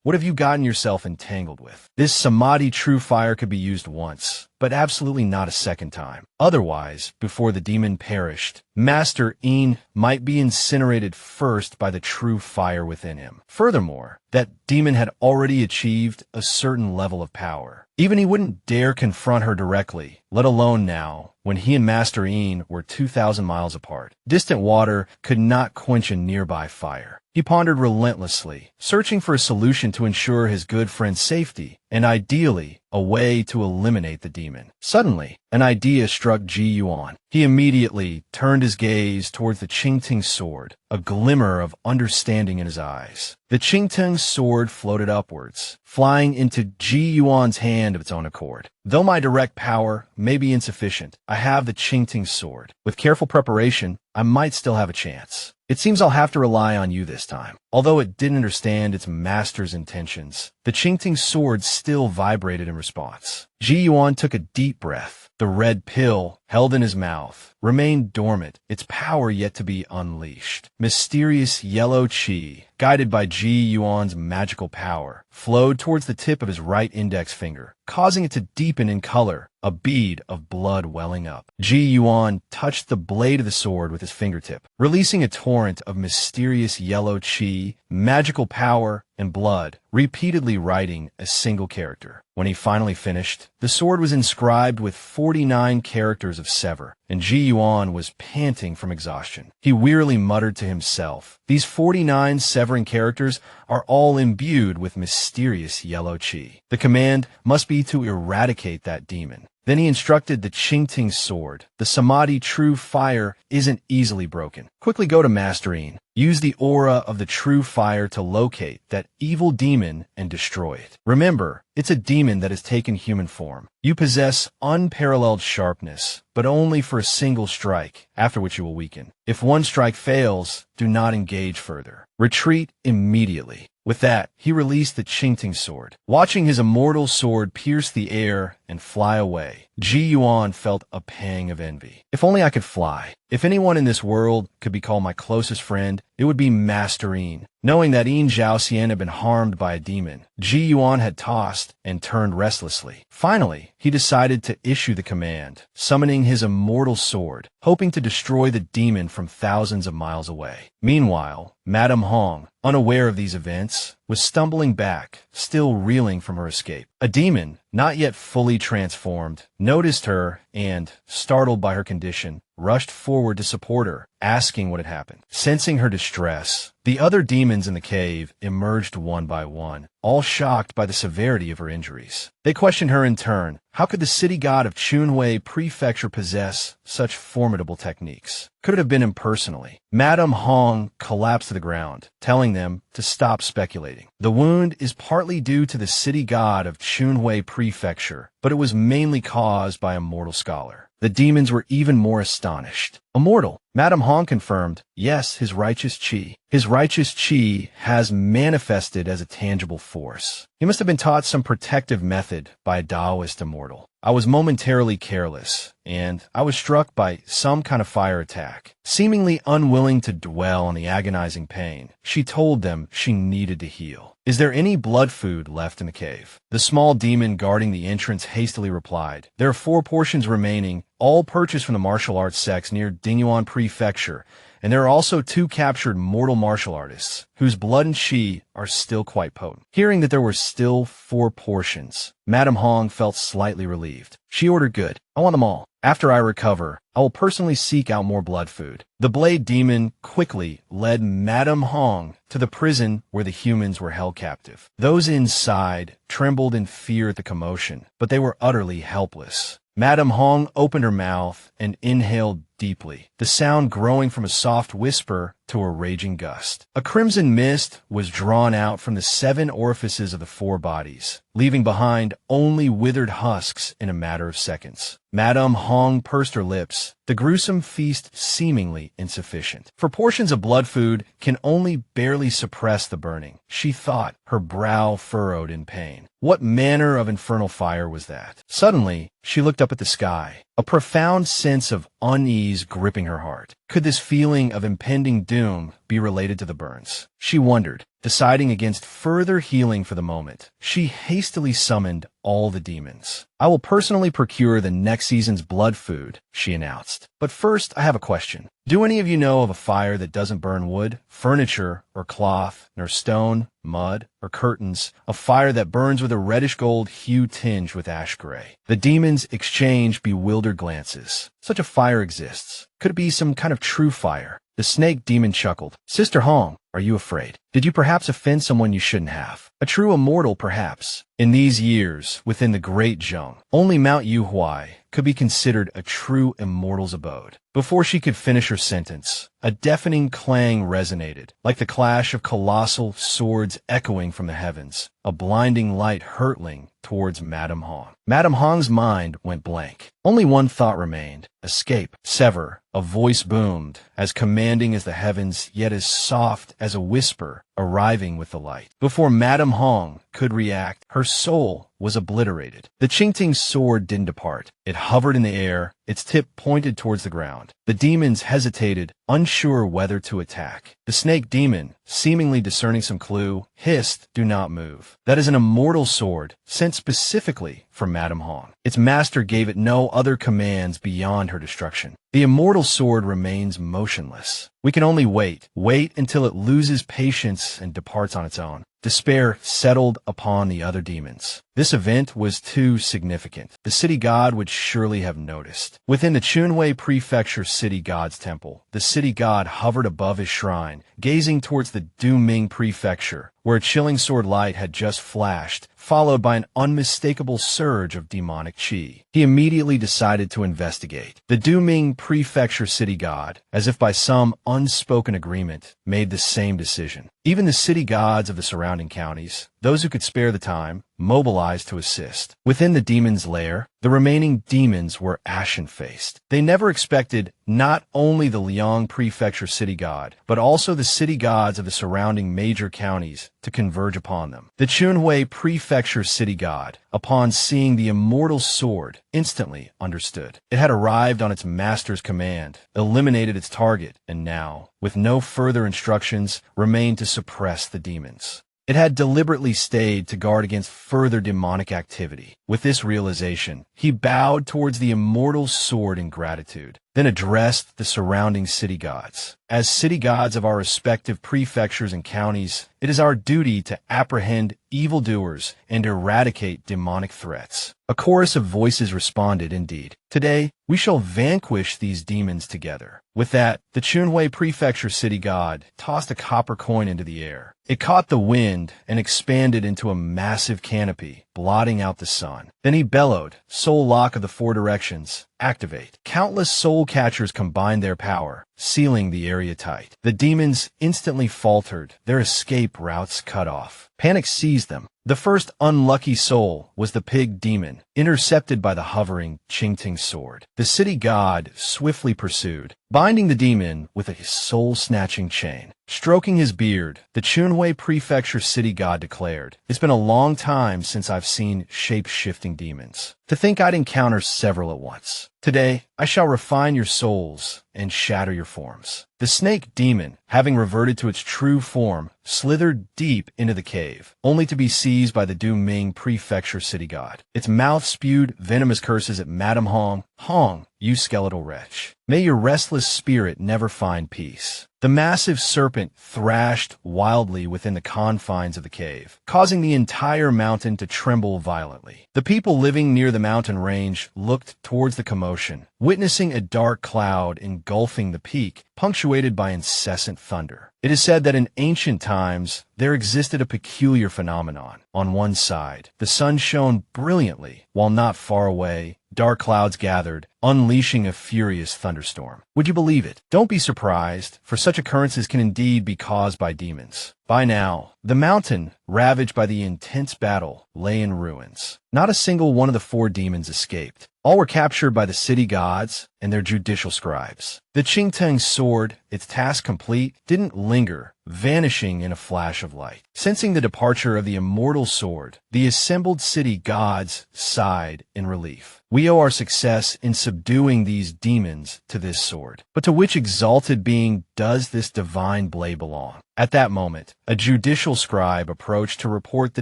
[SPEAKER 1] what have you gotten yourself entangled with? This Samadhi true fire could be used once, but absolutely not a second time. Otherwise, before the demon perished, Master Yin might be incinerated first by the true fire within him. Furthermore, that demon had already achieved a certain level of power. Even he wouldn't dare confront her directly, let alone now, when he and Master Yin were 2,000 miles apart. Distant water could not quench a nearby fire. He pondered relentlessly, searching for a solution to ensure his good friend's safety, and ideally, a way to eliminate the demon. Suddenly, an idea struck Ji Yuan. He immediately turned his gaze towards the Qingting sword, a glimmer of understanding in his eyes. The Qingting sword floated upwards, flying into Ji Yuan's hand of its own accord. Though my direct power may be insufficient, I have the Qingting sword. With careful preparation, I might still have a chance. It seems I'll have to rely on you this time. Although it didn't understand its master's intentions, the Qingting sword still vibrated in response. Ji Yuan took a deep breath. The red pill, held in his mouth, remained dormant, its power yet to be unleashed. Mysterious yellow qi, guided by Ji Yuan's magical power, flowed towards the tip of his right index finger, causing it to deepen in color, a bead of blood welling up. Ji Yuan touched the blade of the sword with his fingertip, releasing a torrent of mysterious yellow qi, magical power, and blood, repeatedly writing a single character. When he finally finished, the sword was inscribed with 49 characters of sever, and Ji Yuan was panting from exhaustion. He wearily muttered to himself, "These 49 severing characters are all imbued with mysterious yellow qi. The command must be to eradicate that demon." Then he instructed the Qingting sword. The Samadhi true fire isn't easily broken. Quickly go to Master Yin. Use the aura of the true fire to locate that evil demon and destroy it. Remember, it's a demon that has taken human form. You possess unparalleled sharpness, but only for a single strike, after which you will weaken. If one strike fails, do not engage further. Retreat immediately. With that, he released the Qingting sword. Watching his immortal sword pierce the air and fly away, Ji Yuan felt a pang of envy. If only I could fly. If anyone in this world could be called my closest friend, it would be Master Yin. Knowing that Yin Zhaoxian had been harmed by a demon, Ji Yuan had tossed and turned restlessly. Finally, he decided to issue the command, summoning his immortal sword, hoping to destroy the demon from thousands of miles away. Meanwhile, Madame Hong, unaware of these events, was stumbling back, still reeling from her escape. A demon, not yet fully transformed, noticed her and, startled by her condition, rushed forward to support her, asking what had happened. Sensing her distress, the other demons in the cave emerged one by one, all shocked by the severity of her injuries. They questioned her in turn. How could the city god of Chunhui Prefecture possess such formidable techniques? Could it have been him personally? Madame Hong collapsed to the ground, telling them to stop speculating. The wound is partly due to the city god of Chunhui Prefecture, but it was mainly caused by a mortal scholar. The demons were even more astonished. Immortal, Madame Hong confirmed, yes, his righteous qi. His righteous qi has manifested as a tangible force. He must have been taught some protective method by a Taoist immortal. I was momentarily careless, and I was struck by some kind of fire attack. Seemingly unwilling to dwell on the agonizing pain, she told them she needed to heal. Is there any blood food left in the cave? The small demon guarding the entrance hastily replied, there are 4 portions remaining, all purchased from the martial arts sects near Dingyuan Prefecture, and there are also 2 captured mortal martial artists, whose blood and qi are still quite potent. Hearing that there were still 4 portions, Madame Hong felt slightly relieved. She ordered, good, I want them all. After I recover, I will personally seek out more blood food. The blade demon quickly led Madame Hong to the prison where the humans were held captive. Those inside trembled in fear at the commotion, but they were utterly helpless. Madame Hong opened her mouth and inhaled deeply, the sound growing from a soft whisper to a raging gust. A crimson mist was drawn out from the 7 orifices of the 4 bodies, leaving behind only withered husks in a matter of seconds. Madame Hong pursed her lips, the gruesome feast seemingly insufficient. For portions of blood food can only barely suppress the burning, she thought, her brow furrowed in pain. What manner of infernal fire was that? Suddenly, she looked up at the sky, a profound sense of unease gripping her heart. Could this feeling of impending doom be related to the burns? She wondered, deciding against further healing for the moment. She hastily summoned all the demons. "I will personally procure the next season's blood food," she announced. "But first, I have a question. Do any of you know of a fire that doesn't burn wood, furniture, or cloth, nor stone, mud, or curtains, a fire that burns with a reddish-gold hue tinged with ash-gray?" The demons exchanged bewildered glances. Such a fire exists. Could it be some kind of true fire? The snake demon chuckled. "Sister Hong, are you afraid? Did you perhaps offend someone you shouldn't have? A true immortal, perhaps? In these years, within the great Zheng, only Mount Yuhuai could be considered a true immortal's abode." Before she could finish her sentence, a deafening clang resonated, like the clash of colossal swords echoing from the heavens, a blinding light hurtling towards Madame Hong. Madame Hong's mind went blank. Only one thought remained: escape, sever. A voice boomed, as commanding as the heavens, yet as soft as a whisper, arriving with the light. Before Madame Hong could react, her soul was obliterated. The Qingting's sword didn't depart. It hovered in the air, its tip pointed towards the ground. The demons hesitated, unsure whether to attack. The snake demon, seemingly discerning some clue, hissed, "Do not move. That is an immortal sword, sent specifically for Madame Hong. Its master gave it no other commands beyond her destruction. The immortal sword remains motionless. We can only wait until it loses patience and departs on its own." Despair settled upon the other demons. This event was too significant. The city god would surely have noticed. Within the Chunwei Prefecture city god's temple, the city god hovered above his shrine, gazing towards the Duming Prefecture, where a chilling sword light had just flashed, followed by an unmistakable surge of demonic qi. He immediately decided to investigate. The Duming Prefecture city god, as if by some unspoken agreement, made the same decision. Even the city gods of the surrounding counties, those who could spare the time, mobilized to assist. Within the demon's lair, the remaining demons were ashen-faced. They never expected not only the Liang Prefecture city god, but also the city gods of the surrounding major counties to converge upon them. The Chunwei Prefecture city god, upon seeing the immortal sword, instantly understood. It had arrived on its master's command, eliminated its target, and now, with no further instructions, remained to suppress the demons. It had deliberately stayed to guard against further demonic activity. With this realization, he bowed towards the immortal sword in gratitude, then addressed the surrounding city gods. As city gods of our respective prefectures and counties, it is our duty to apprehend evildoers and eradicate demonic threats. A chorus of voices responded, "Indeed. Today, we shall vanquish these demons together." With that, the Chunwei Prefecture city god tossed a copper coin into the air. It caught the wind and expanded into a massive canopy, blotting out the sun. Then he bellowed, "Soul Lock of the Four Directions, activate." Countless soul catchers combined their power, sealing the area tight. The demons instantly faltered, their escape routes cut off. Panic seized them. The first unlucky soul was the pig demon, intercepted by the hovering Qingting sword. The city god swiftly pursued, binding the demon with a soul-snatching chain. Stroking his beard, the Chunwei Prefecture city god declared, "It's been a long time since I've seen shape-shifting demons. To think I'd encounter several at once. Today, I shall refine your souls and shatter your forms." The snake demon, having reverted to its true form, slithered deep into the cave, only to be seized by the Duming Prefecture city god. Its mouth spewed venomous curses at Madame Hong. "Hong, you skeletal wretch. May your restless spirit never find peace." The massive serpent thrashed wildly within the confines of the cave, causing the entire mountain to tremble violently. The people living near the mountain range looked towards the commotion, witnessing a dark cloud engulfing the peak, punctuated by incessant thunder. It is said that in ancient times, there existed a peculiar phenomenon. On one side, the sun shone brilliantly, while not far away, dark clouds gathered, unleashing a furious thunderstorm. Would you believe it? Don't be surprised, for such occurrences can indeed be caused by demons. By now, the mountain, ravaged by the intense battle, lay in ruins. Not a single one of the 4 demons escaped. All were captured by the city gods and their judicial scribes. The Qingteng sword, its task complete, didn't linger, vanishing in a flash of light. Sensing the departure of the immortal sword, the assembled city gods sighed in relief. We owe our success in subduing these demons to this sword. But to which exalted being does this divine blade belong? At that moment, a judicial scribe approached to report the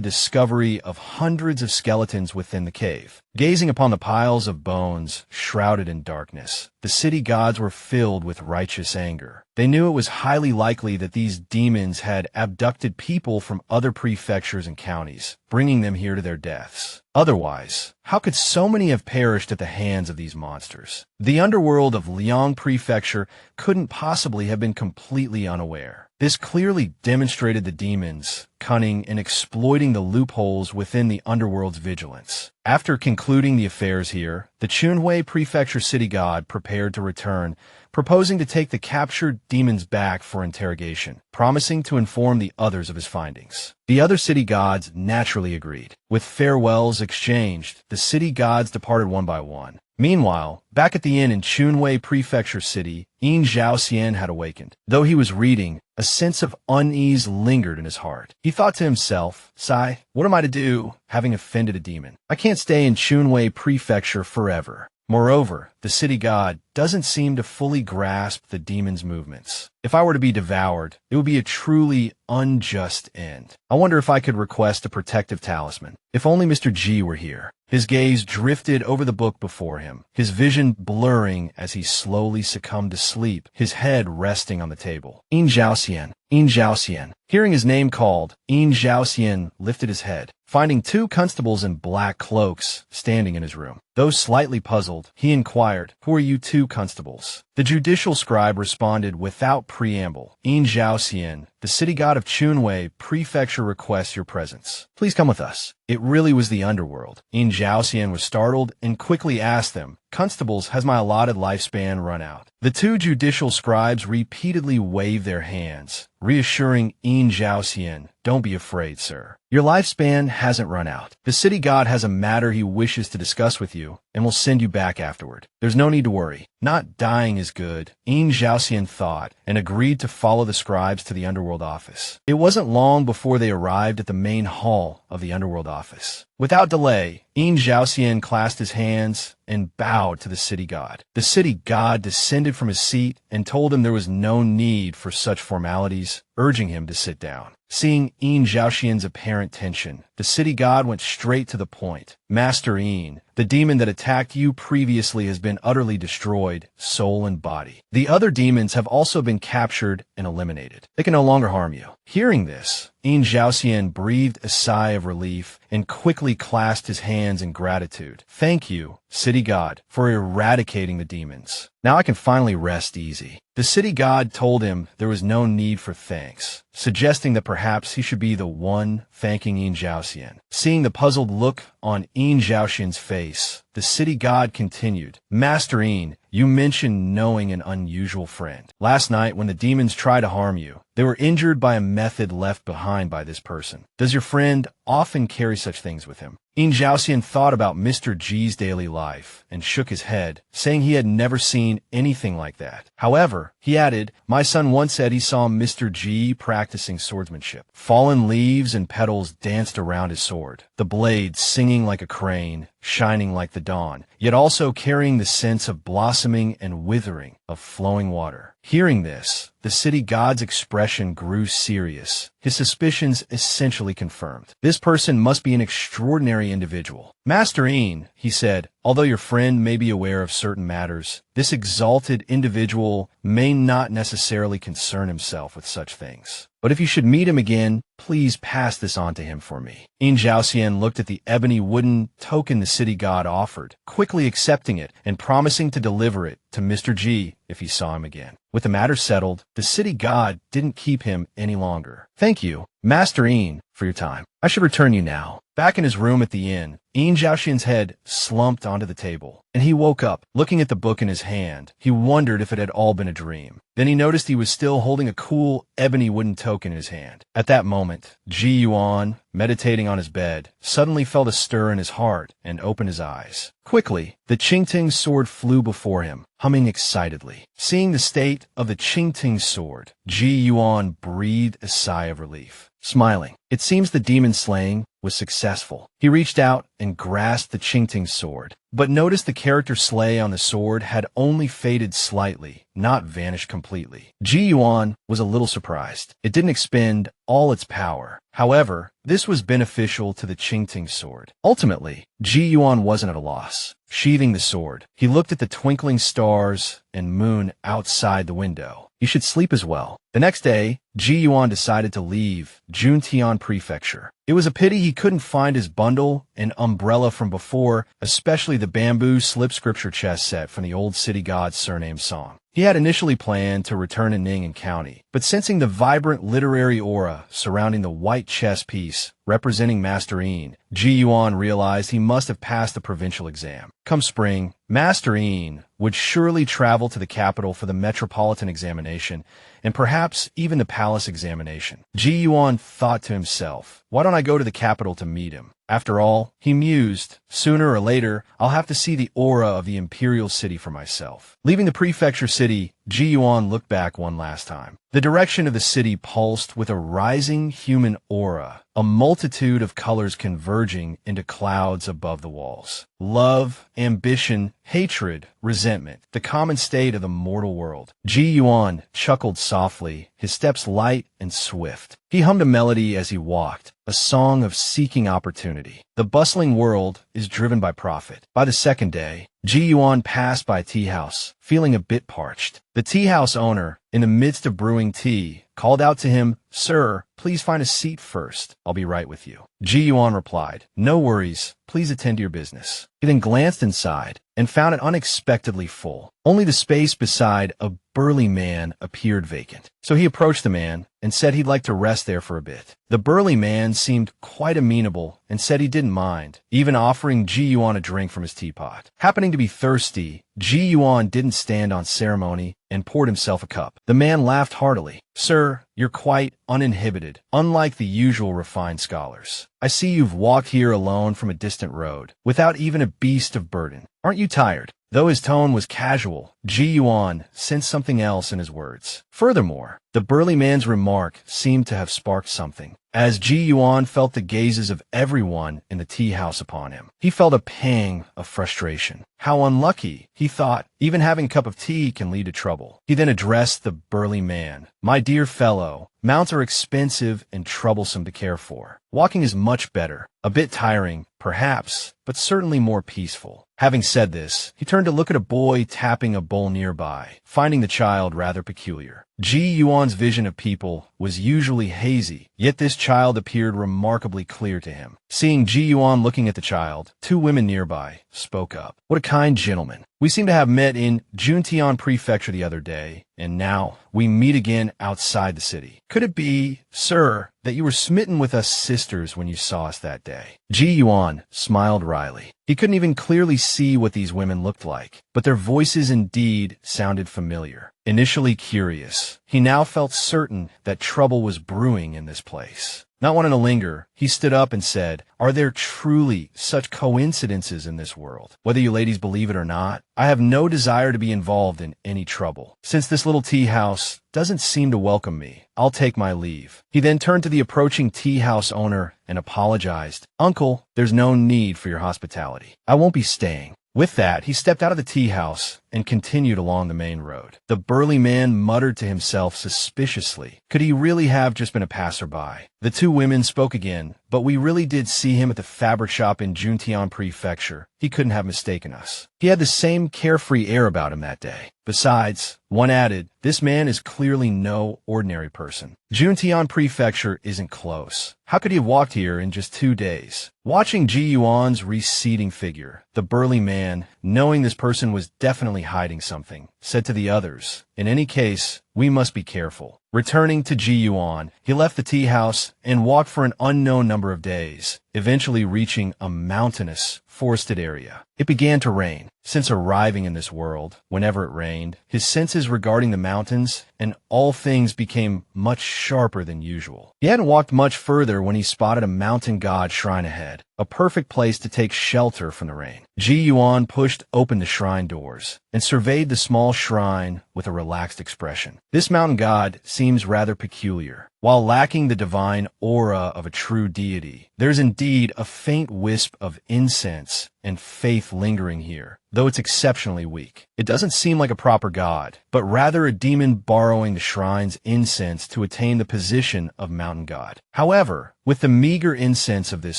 [SPEAKER 1] discovery of hundreds of skeletons within the cave. Gazing upon the piles of bones shrouded in darkness, the city gods were filled with righteous anger. They knew it was highly likely that these demons had abducted people from other prefectures and counties, bringing them here to their deaths. Otherwise, how could so many have perished at the hands of these monsters? The underworld of Liang Prefecture couldn't possibly have been completely unaware. This clearly demonstrated the demons' cunning in exploiting the loopholes within the underworld's vigilance. After concluding the affairs here, the Chunhui Prefecture city god prepared to return, proposing to take the captured demons back for interrogation, promising to inform the others of his findings. The other city gods naturally agreed. With farewells exchanged, the city gods departed one by one. Meanwhile, back at the inn in Chunhui Prefecture City, Yin Zhaoxian had awakened. Though he was reading, a sense of unease lingered in his heart. He thought to himself, "Sigh, what am I to do, having offended a demon? I can't stay in Chunhui Prefecture forever." Moreover, the city god doesn't seem to fully grasp the demon's movements. If I were to be devoured, it would be a truly unjust end. I wonder if I could request a protective talisman. If only Mr. G were here. His gaze drifted over the book before him, his vision blurring as he slowly succumbed to sleep, his head resting on the table. Yin Zhaoxian, Yin Zhaoxian. Hearing his name called, Yin Zhaoxian lifted his head, finding 2 constables in black cloaks standing in his room. Though slightly puzzled, he inquired, "Who are you 2 constables?" The judicial scribe responded without preamble, "Yin Zhaoxian, the city god of Chunhui Prefecture requests your presence. Please come with us." It really was the underworld. Yin Zhaoxian was startled and quickly asked them, "Constables, has my allotted lifespan run out?" The 2 judicial scribes repeatedly waved their hands, reassuring Yin Zhaoxian, "Don't be afraid, sir. Your lifespan hasn't run out. The city god has a matter he wishes to discuss with you, and will send you back afterward. There's no need to worry. Not dying is good," Yin Zhaoxian thought, and agreed to follow the scribes to the underworld office. It wasn't long before they arrived at the main hall of the underworld office. Without delay, Yin Zhaoxian clasped his hands and bowed to the city god. The city god descended from his seat and told him there was no need for such formalities, urging him to sit down. Seeing Yin Zhaoxian's apparent tension, the city god went straight to the point. "Master Yin, the demon that attacked you previously has been utterly destroyed, soul and body. The other demons have also been captured and eliminated. They can no longer harm you." Hearing this, Yin Zhaoxian breathed a sigh of relief and quickly clasped his hands in gratitude. "Thank you, city god, for eradicating the demons. Now I can finally rest easy." The city god told him there was no need for thanks, suggesting that perhaps he should be the one thanking Yin Zhaoxian. Seeing the puzzled look on Yin Zhaoxian's face, the city god continued, "Master Yin, you mentioned knowing an unusual friend. Last night, when the demons tried to harm you, they were injured by a method left behind by this person. Does your friend often carry such things with him?" Yin Zhaoxian thought about Mr. G's daily life and shook his head, saying he had never seen anything like that. However, he added, "My son once said he saw Mr. G practicing swordsmanship. Fallen leaves and petals danced around his sword, the blade singing like a crane, shining like the dawn, yet also carrying the sense of blossoming and withering of flowing water." Hearing this, the city god's expression grew serious, his suspicions essentially confirmed. This person must be an extraordinary individual. "Master Yin," he said, "although your friend may be aware of certain matters, this exalted individual may not necessarily concern himself with such things. But if you should meet him again, please pass this on to him for me." Yin Zhaoxian looked at the ebony wooden token the city god offered, quickly accepting it and promising to deliver it to Mr. G if he saw him again. With the matter settled, the city god didn't keep him any longer. "Thank Thank you, Master Ian, for your time. I should return you now. Back in his room at the inn, Ian Zhaoxian's head slumped onto the table, and he woke up, looking at the book in his hand. He wondered if it had all been a dream. Then he noticed he was still holding a cool, ebony wooden token in his hand. At that moment, Ji Yuan, meditating on his bed, suddenly felt a stir in his heart and opened his eyes. Quickly, the Qingting sword flew before him, humming excitedly. Seeing the state of the Qingting sword, Ji Yuan breathed a sigh of relief. Smiling, it seems the demon slaying was successful. He reached out and grasped the Qingting sword, but noticed the character Slay on the sword had only faded slightly, not vanished completely. Ji Yuan was a little surprised. It didn't expend all its power. However, this was beneficial to the Qingting sword. Ultimately, Ji Yuan wasn't at a loss. Sheathing the sword, he looked at the twinkling stars and moon outside the window. He should sleep as well. The next day, Ji Yuan decided to leave Juntian Prefecture. It was a pity he couldn't find his bundle and umbrella from before, especially the bamboo slip scripture chess set from the old city god's surname song. He had initially planned to return to Ning'an County, but sensing the vibrant literary aura surrounding the white chess piece representing Master Ian, Ji Yuan realized he must have passed the provincial exam. Come spring, Master Ian would surely travel to the capital for the metropolitan examination and perhaps even the palace examination. Ji Yuan thought to himself, why don't I go to the capital to meet him? After all, he mused, sooner or later, I'll have to see the aura of the imperial city for myself. Leaving the prefecture city, Ji Yuan looked back one last time. The direction of the city pulsed with a rising human aura, a multitude of colors converging into clouds above the walls. Love, ambition, hatred, resentment, the common state of the mortal world. Ji Yuan chuckled softly, his steps light and swift. He hummed a melody as he walked, a song of seeking opportunity. The bustling world is driven by profit. By the second day, Ji Yuan passed by a tea house, feeling a bit parched. The tea house owner, in the midst of brewing tea, called out to him, Sir, please find a seat first. I'll be right with you. Ji Yuan replied, No worries. Please attend to your business. He then glanced inside and found it unexpectedly full. Only the space beside a burly man appeared vacant. So he approached the man and said he'd like to rest there for a bit. The burly man seemed quite amenable and said he didn't mind, even offering Ji Yuan a drink from his teapot. Happening to be thirsty, Ji Yuan didn't stand on ceremony and poured himself a cup. The man laughed heartily. Sir, you're quite uninhibited, unlike the usual refined scholars. I see you've walked here alone from a distant road, without even a beast of burden. Aren't you tired? Though his tone was casual, Ji Yuan sensed something else in his words. Furthermore, the burly man's remark seemed to have sparked something. As Ji Yuan felt the gazes of everyone in the tea house upon him, he felt a pang of frustration. How unlucky, he thought. Even having a cup of tea can lead to trouble. He then addressed the burly man. My dear fellow, mounts are expensive and troublesome to care for. Walking is much better. A bit tiring, perhaps, but certainly more peaceful. Having said this, he turned to look at a boy tapping a bowl nearby, finding the child rather peculiar. Ji Yuan's vision of people was usually hazy, yet this child appeared remarkably clear to him. Seeing Ji Yuan looking at the child, two women nearby spoke up. What a kind gentleman. We seem to have met in Juntian Prefecture the other day, and now we meet again outside the city. Could it be, sir, that you were smitten with us sisters when you saw us that day? Ji Yuan smiled wryly. He couldn't even clearly see what these women looked like, but their voices indeed sounded familiar. Initially curious, he now felt certain that trouble was brewing in this place. Not wanting to linger, he stood up and said, Are there truly such coincidences in this world? Whether you ladies believe it or not, I have no desire to be involved in any trouble. Since this little tea house doesn't seem to welcome me, I'll take my leave. He then turned to the approaching tea house owner and apologized. Uncle, there's no need for your hospitality. I won't be staying. With that, he stepped out of the tea house and continued along the main road. The burly man muttered to himself suspiciously. Could he really have just been a passerby? The two women spoke again, but we really did see him at the fabric shop in Juntian Prefecture. He couldn't have mistaken us. He had the same carefree air about him that day. Besides, one added, this man is clearly no ordinary person. Juntian Prefecture isn't close. How could he have walked here in just 2 days? Watching Ji Yuan's receding figure, the burly man, knowing this person was definitely hiding something, said to the others, "In any case, we must be careful." Returning to Ji Yuan, he left the tea house and walked for an unknown number of days, eventually reaching a mountainous, forested area. It began to rain. Since arriving in this world, whenever it rained, his senses regarding the mountains and all things became much sharper than usual. He hadn't walked much further when he spotted a mountain god shrine ahead, a perfect place to take shelter from the rain. Ji Yuan pushed open the shrine doors and surveyed the small shrine with a relaxed expression. This mountain god seems rather peculiar. While lacking the divine aura of a true deity, there's indeed a faint wisp of incense and faith lingering here, though it's exceptionally weak. It doesn't seem like a proper god, but rather a demon borrowing the shrine's incense to attain the position of mountain god. However, with the meager incense of this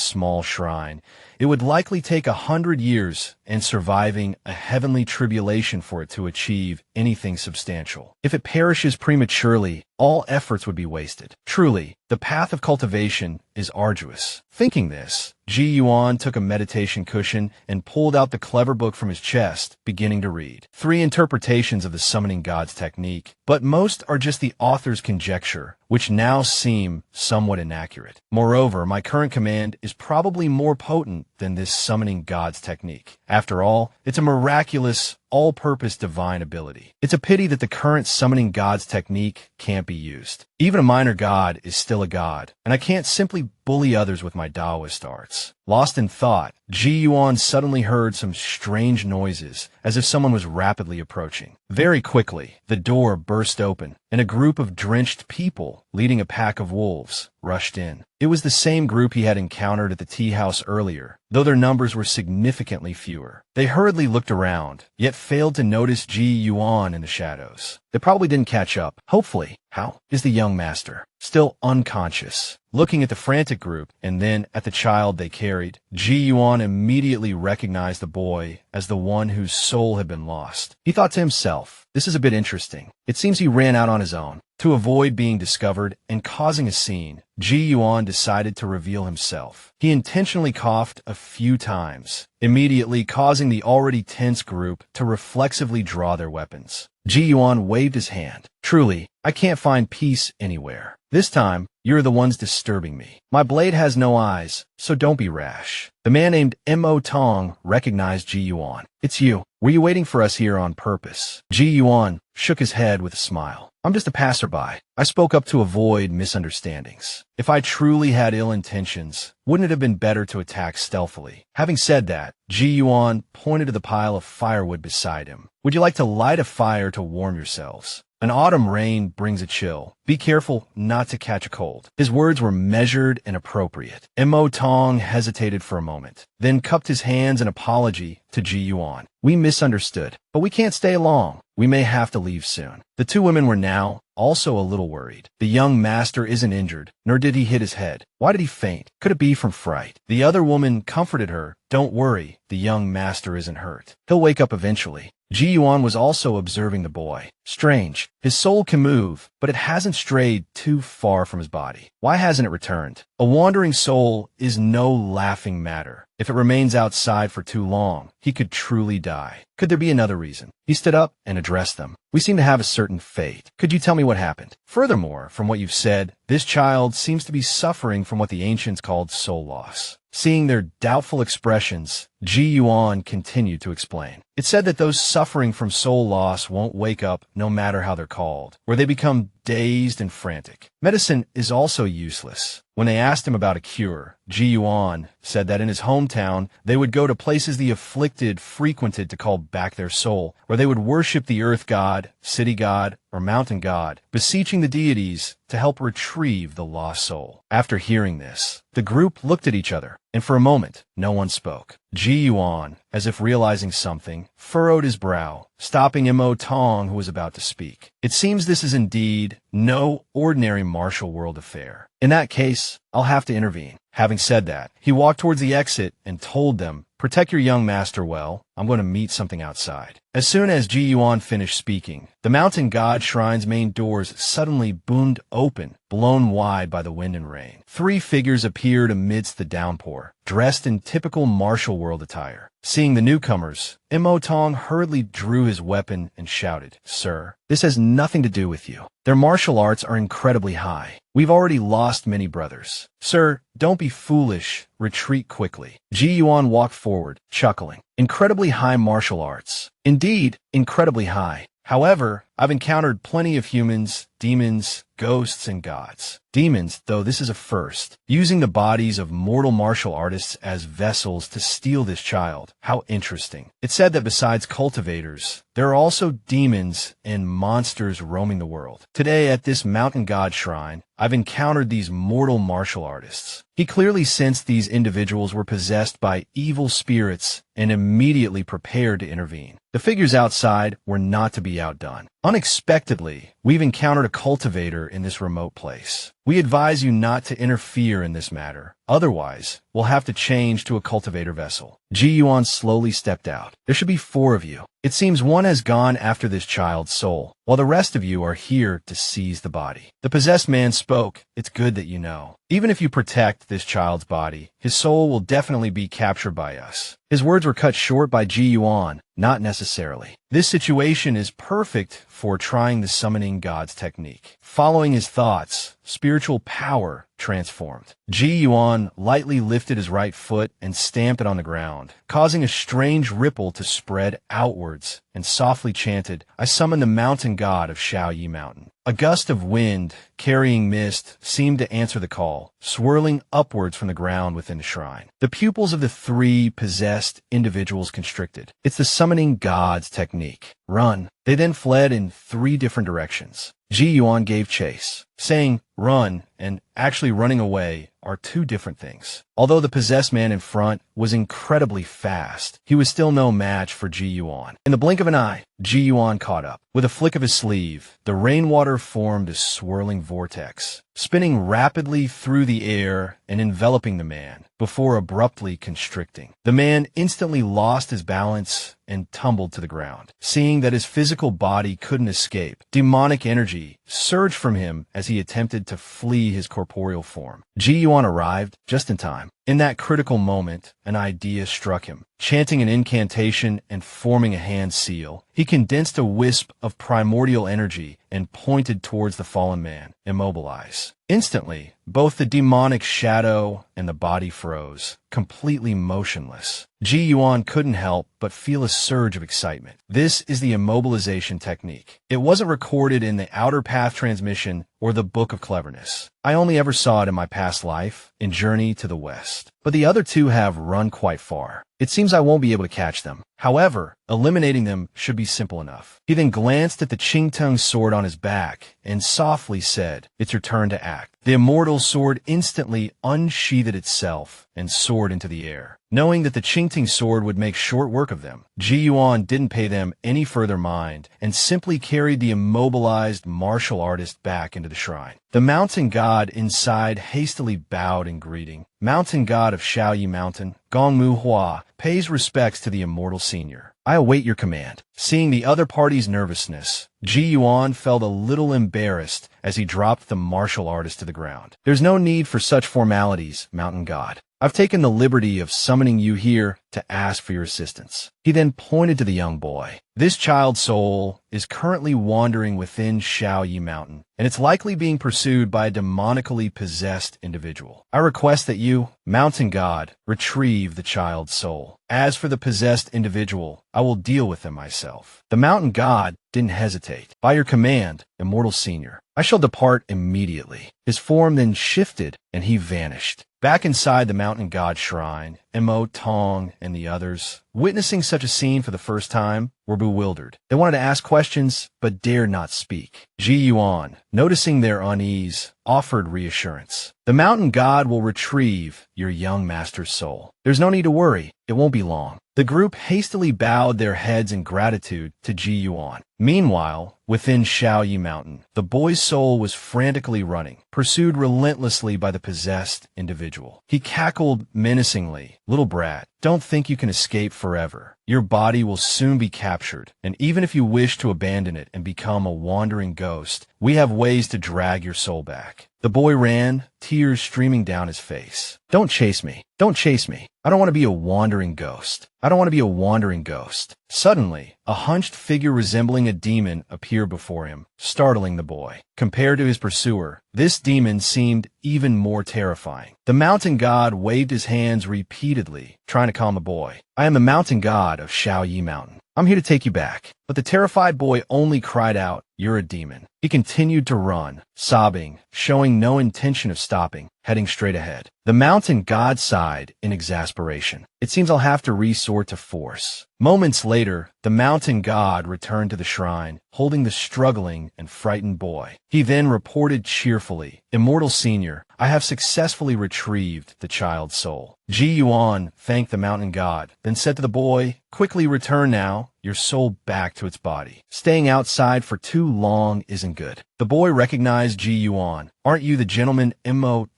[SPEAKER 1] small shrine, it would likely take 100 years and surviving a heavenly tribulation for it to achieve anything substantial. If it perishes prematurely, all efforts would be wasted. Truly, the path of cultivation is arduous. Thinking this, Ji Yuan took a meditation cushion and pulled out the clever book from his chest, beginning to read. 3 interpretations of the summoning god's technique, but most are just the author's conjecture, which now seem somewhat inaccurate. Moreover, my current command is probably more potent than this summoning god's technique. After all, it's a miraculous, all-purpose divine ability. It's a pity that the current summoning god's technique can't be used. Even a minor god is still a god, and I can't simply bully others with my Taoist arts. Lost in thought, Ji Yuan suddenly heard some strange noises, as if someone was rapidly approaching. Very quickly, the door burst open, and a group of drenched people, leading a pack of wolves, rushed in. It was the same group he had encountered at the tea house earlier, though their numbers were significantly fewer. They hurriedly looked around, yet failed to notice Ji Yuan in the shadows. They probably didn't catch up. Hopefully. How is the young master? Still unconscious. Looking at the frantic group, and then at the child they carried, Ji Yuan immediately recognized the boy as the one whose soul had been lost. He thought to himself, "This is a bit interesting." It seems he ran out on his own. To avoid being discovered and causing a scene, Ji Yuan decided to reveal himself. He intentionally coughed a few times, immediately causing the already tense group to reflexively draw their weapons. Ji Yuan waved his hand. "Truly, I can't find peace anywhere. This time, you're the ones disturbing me. My blade has no eyes, so don't be rash." The man named Mo Tong recognized Ji Yuan. "It's you. Were you waiting for us here on purpose?" Ji Yuan shook his head with a smile. "I'm just a passerby. I spoke up to avoid misunderstandings. If I truly had ill intentions, wouldn't it have been better to attack stealthily?" Having said that, Ji Yuan pointed to the pile of firewood beside him. "Would you like to light a fire to warm yourselves? An autumn rain brings a chill. Be careful not to catch a cold." His words were measured and appropriate. Mo Tong hesitated for a moment, then cupped his hands in apology to Ji Yuan. "We misunderstood, but we can't stay long. We may have to leave soon." The 2 women were now also a little worried. "The young master isn't injured, nor did he hit his head. Why did he faint? Could it be from fright?" The other woman comforted her. "Don't worry, the young master isn't hurt. He'll wake up eventually." Ji Yuan was also observing the boy. Strange. His soul can move, but it hasn't strayed too far from his body. Why hasn't it returned? A wandering soul is no laughing matter. If it remains outside for too long, he could truly die. Could there be another reason? He stood up and addressed them. "We seem to have a certain fate. Could you tell me what happened? Furthermore, from what you've said, this child seems to be suffering from what the ancients called soul loss." Seeing their doubtful expressions, Ji Yuan continued to explain. "It's said that those suffering from soul loss won't wake up no matter how they're called, where they become dazed and frantic. Medicine is also useless. When they asked him about a cure, Ji Yuan said that in his hometown, they would go to places the afflicted frequented to call back their soul, where they would worship the earth god, city god, or mountain god, beseeching the deities to help retrieve the lost soul." After hearing this, the group looked at each other, and for a moment, no one spoke. Ji Yuan, as if realizing something, furrowed his brow, stopping Mo Tong, who was about to speak. "It seems this is indeed no ordinary martial world affair. In that case, I'll have to intervene." Having said that, he walked towards the exit and told them, "Protect your young master well. I'm going to meet something outside. As soon as Ji Yuan finished speaking, the mountain god shrine's main doors suddenly boomed open, blown wide by the wind and rain. 3 figures appeared amidst the downpour, dressed in typical martial world attire. Seeing the newcomers, Immortal hurriedly drew his weapon and shouted, "Sir, this has nothing to do with you. Their martial arts are incredibly high. We've already lost many brothers. Sir, don't be foolish. Retreat quickly." Ji Yuan walked forward, chuckling. Incredibly high martial arts. Indeed, incredibly high. However, I've encountered plenty of humans, demons, ghosts, and gods. Demons, though this is a first, using the bodies of mortal martial artists as vessels to steal this child. How interesting. It's said that besides cultivators, there are also demons and monsters roaming the world. Today at this mountain god shrine, I've encountered these mortal martial artists. He clearly sensed these individuals were possessed by evil spirits and immediately prepared to intervene. The figures outside were not to be outdone. Unexpectedly, we've encountered a cultivator in this remote place. We advise you not to interfere in this matter. Otherwise, we'll have to change to a cultivator vessel. Ji Yuan slowly stepped out. There should be 4 of you. It seems one has gone after this child's soul, while the rest of you are here to seize the body. The possessed man spoke. It's good that you know. Even if you protect this child's body, his soul will definitely be captured by us. His words were cut short by Ji Yuan. Not necessarily. This situation is perfect for trying the summoning god's technique. Following his thoughts, spiritual power transformed. Ji Yuan lightly lifted his right foot and stamped it on the ground, causing a strange ripple to spread outwards, and softly chanted, "I summon the mountain god of Shaoyi Mountain." A gust of wind, carrying mist, seemed to answer the call, swirling upwards from the ground within the shrine. The pupils of the 3 possessed individuals constricted. It's the summoning god's technique. Run. They then fled in 3 different directions. Ji Yuan gave chase. Saying run and actually running away are 2 different things. Although the possessed man in front was incredibly fast, he was still no match for Ji Yuan. In the blink of an eye, Ji Yuan caught up. With a flick of his sleeve, the rainwater formed a swirling vortex, spinning rapidly through the air and enveloping the man, before abruptly constricting. The man instantly lost his balance and tumbled to the ground. Seeing that his physical body couldn't escape, demonic energy surged from him as he attempted to flee his corporeal form. Ji Yuan arrived just in time. In that critical moment, an idea struck him. Chanting an incantation and forming a hand seal, he condensed a wisp of primordial energy and pointed towards the fallen man. Immobilize. Instantly, both the demonic shadow and the body froze, completely motionless. Ji Yuan couldn't help but feel a surge of excitement. This is the immobilization technique. It wasn't recorded in the Outer Path transmission or the Book of Cleverness. I only ever saw it in my past life, in Journey to the West. But the other 2 have run quite far. It seems I won't be able to catch them. However, eliminating them should be simple enough. He then glanced at the Qingteng sword on his back and softly said, "It's your turn to act." The immortal sword instantly unsheathed itself and soared into the air. Knowing that the Qingteng sword would make short work of them, Ji Yuan didn't pay them any further mind and simply carried the immobilized martial artist back into the shrine. The mountain god inside hastily bowed in greeting. Mountain god of Shaoyi Mountain, Gongmu Hua, pays respects to the immortal senior. I await your command. Seeing the other party's nervousness, Ji Yuan felt a little embarrassed as he dropped the martial artist to the ground. There's no need for such formalities, mountain god. I've taken the liberty of summoning you here to ask for your assistance. He then pointed to the young boy. This child's soul is currently wandering within Shaoyi Mountain, and it's likely being pursued by a demonically possessed individual. I request that you, mountain god, retrieve the child's soul. As for the possessed individual, I will deal with them myself. The mountain god didn't hesitate. By your command, immortal senior, I shall depart immediately. His form then shifted, and he vanished. Back inside the mountain god shrine, Emo, Tong, and the others, witnessing such a scene for the first time, were bewildered. They wanted to ask questions, but dared not speak. Ji Yuan, noticing their unease, offered reassurance. The mountain god will retrieve your young master's soul. There's no need to worry. It won't be long. The group hastily bowed their heads in gratitude to Ji Yuan. Meanwhile, within Shaoyi Mountain, the boy's soul was frantically running, pursued relentlessly by the possessed individual. He cackled menacingly, "Little brat, don't think you can escape forever. Your body will soon be captured, and even if you wish to abandon it and become a wandering ghost, we have ways to drag your soul back." The boy ran, tears streaming down his face. "Don't chase me. Don't chase me. I don't want to be a wandering ghost. I don't want to be a wandering ghost." Suddenly, a hunched figure resembling a demon appeared before him, startling the boy. Compared to his pursuer, this demon seemed even more terrifying. The mountain god waved his hands repeatedly, trying to calm the boy. "I am the mountain god of Shaoyi Mountain. I'm here to take you back." But the terrified boy only cried out, "You're a demon." He continued to run, sobbing, showing no intention of stopping, heading straight ahead. The mountain god sighed in exasperation. "It seems I'll have to resort to force." Moments later, the mountain god returned to the shrine, holding the struggling and frightened boy. He then reported cheerfully, "Immortal Senior, I have successfully retrieved the child's soul." Ji Yuan thanked the mountain god, then said to the boy, "Quickly return now, your soul back to its body. Staying outside for too long isn't good." The boy recognized Ji Yuan. "Aren't you the gentleman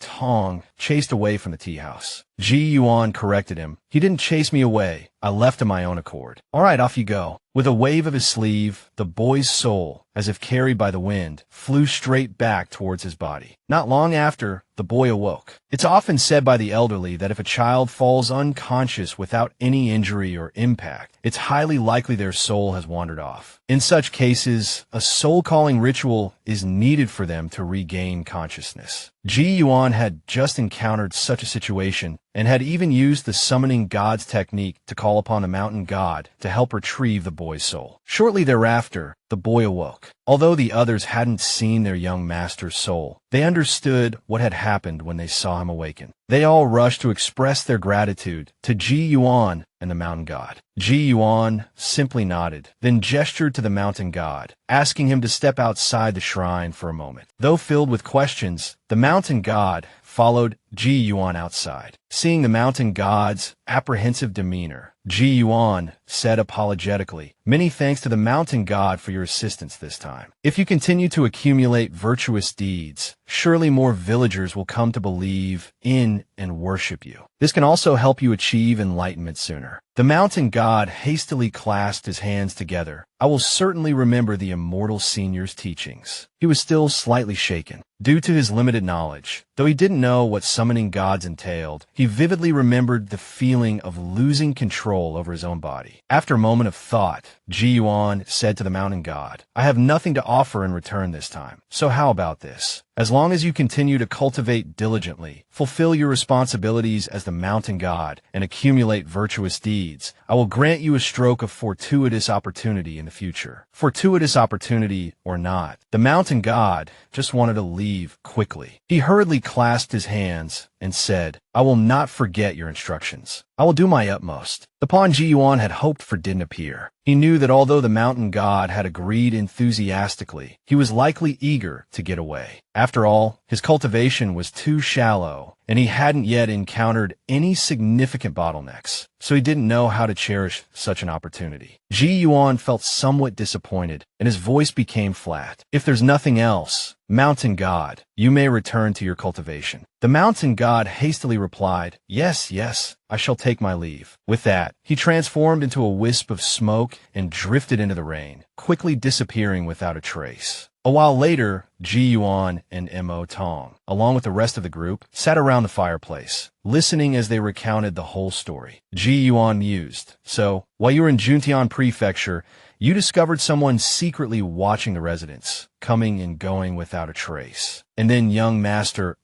[SPEAKER 1] Tong chased away from the tea house?" Ji Yuan corrected him. "He didn't chase me away. I left of my own accord." "All right, off you go." With a wave of his sleeve, the boy's soul, as if carried by the wind, flew straight back towards his body. Not long after, the boy awoke. It's often said by the elderly that if a child falls unconscious without any injury or impact, it's highly likely their soul has wandered off. In such cases, a soul-calling ritual is needed for them to regain consciousness. Ji Yuan had just encountered such a situation and had even used the summoning god's technique to call upon the mountain god to help retrieve the boy's soul. Shortly thereafter, the boy awoke. Although the others hadn't seen their young master's soul, they understood what had happened when they saw him awaken. They all rushed to express their gratitude to Ji Yuan and the mountain god. Ji Yuan simply nodded, then gestured to the mountain god, asking him to step outside the shrine for a moment. Though filled with questions, the mountain god followed Ji Yuan outside. Seeing the mountain god's apprehensive demeanor, Ji Yuan said apologetically, "Many thanks to the mountain god for your assistance this time. If you continue to accumulate virtuous deeds, surely more villagers will come to believe in and worship you. This can also help you achieve enlightenment sooner." The mountain god hastily clasped his hands together. "I will certainly remember the Immortal Senior's teachings." He was still slightly shaken. Due to his limited knowledge, though he didn't know what summoning gods entailed, he vividly remembered the feeling of losing control over his own body. After a moment of thought, Ji Yuan said to the mountain god, "I have nothing to offer in return this time. So how about this? As long as you continue to cultivate diligently, fulfill your responsibilities as the mountain god, and accumulate virtuous deeds, I will grant you a stroke of fortuitous opportunity in the future." Fortuitous opportunity or not, the mountain god just wanted to leave quickly. He hurriedly clasped his hands and said, "I will not forget your instructions. I will do my utmost." The pawn Ji Yuan had hoped for didn't appear. He knew that although the mountain god had agreed enthusiastically, he was likely eager to get away. After all, his cultivation was too shallow, and he hadn't yet encountered any significant bottlenecks, so he didn't know how to cherish such an opportunity. Ji Yuan felt somewhat disappointed, and his voice became flat. "If there's nothing else, mountain god, you may return to your cultivation." The mountain god hastily replied, "Yes, yes, I shall take my leave." With that, he transformed into a wisp of smoke and drifted into the rain, quickly disappearing without a trace. A while later, Ji Yuan and Tong, along with the rest of the group, sat around the fireplace, listening as they recounted the whole story. Ji Yuan mused, "So, while you were in Juntian Prefecture, you discovered someone secretly watching the residents, coming and going without a trace. And then young Master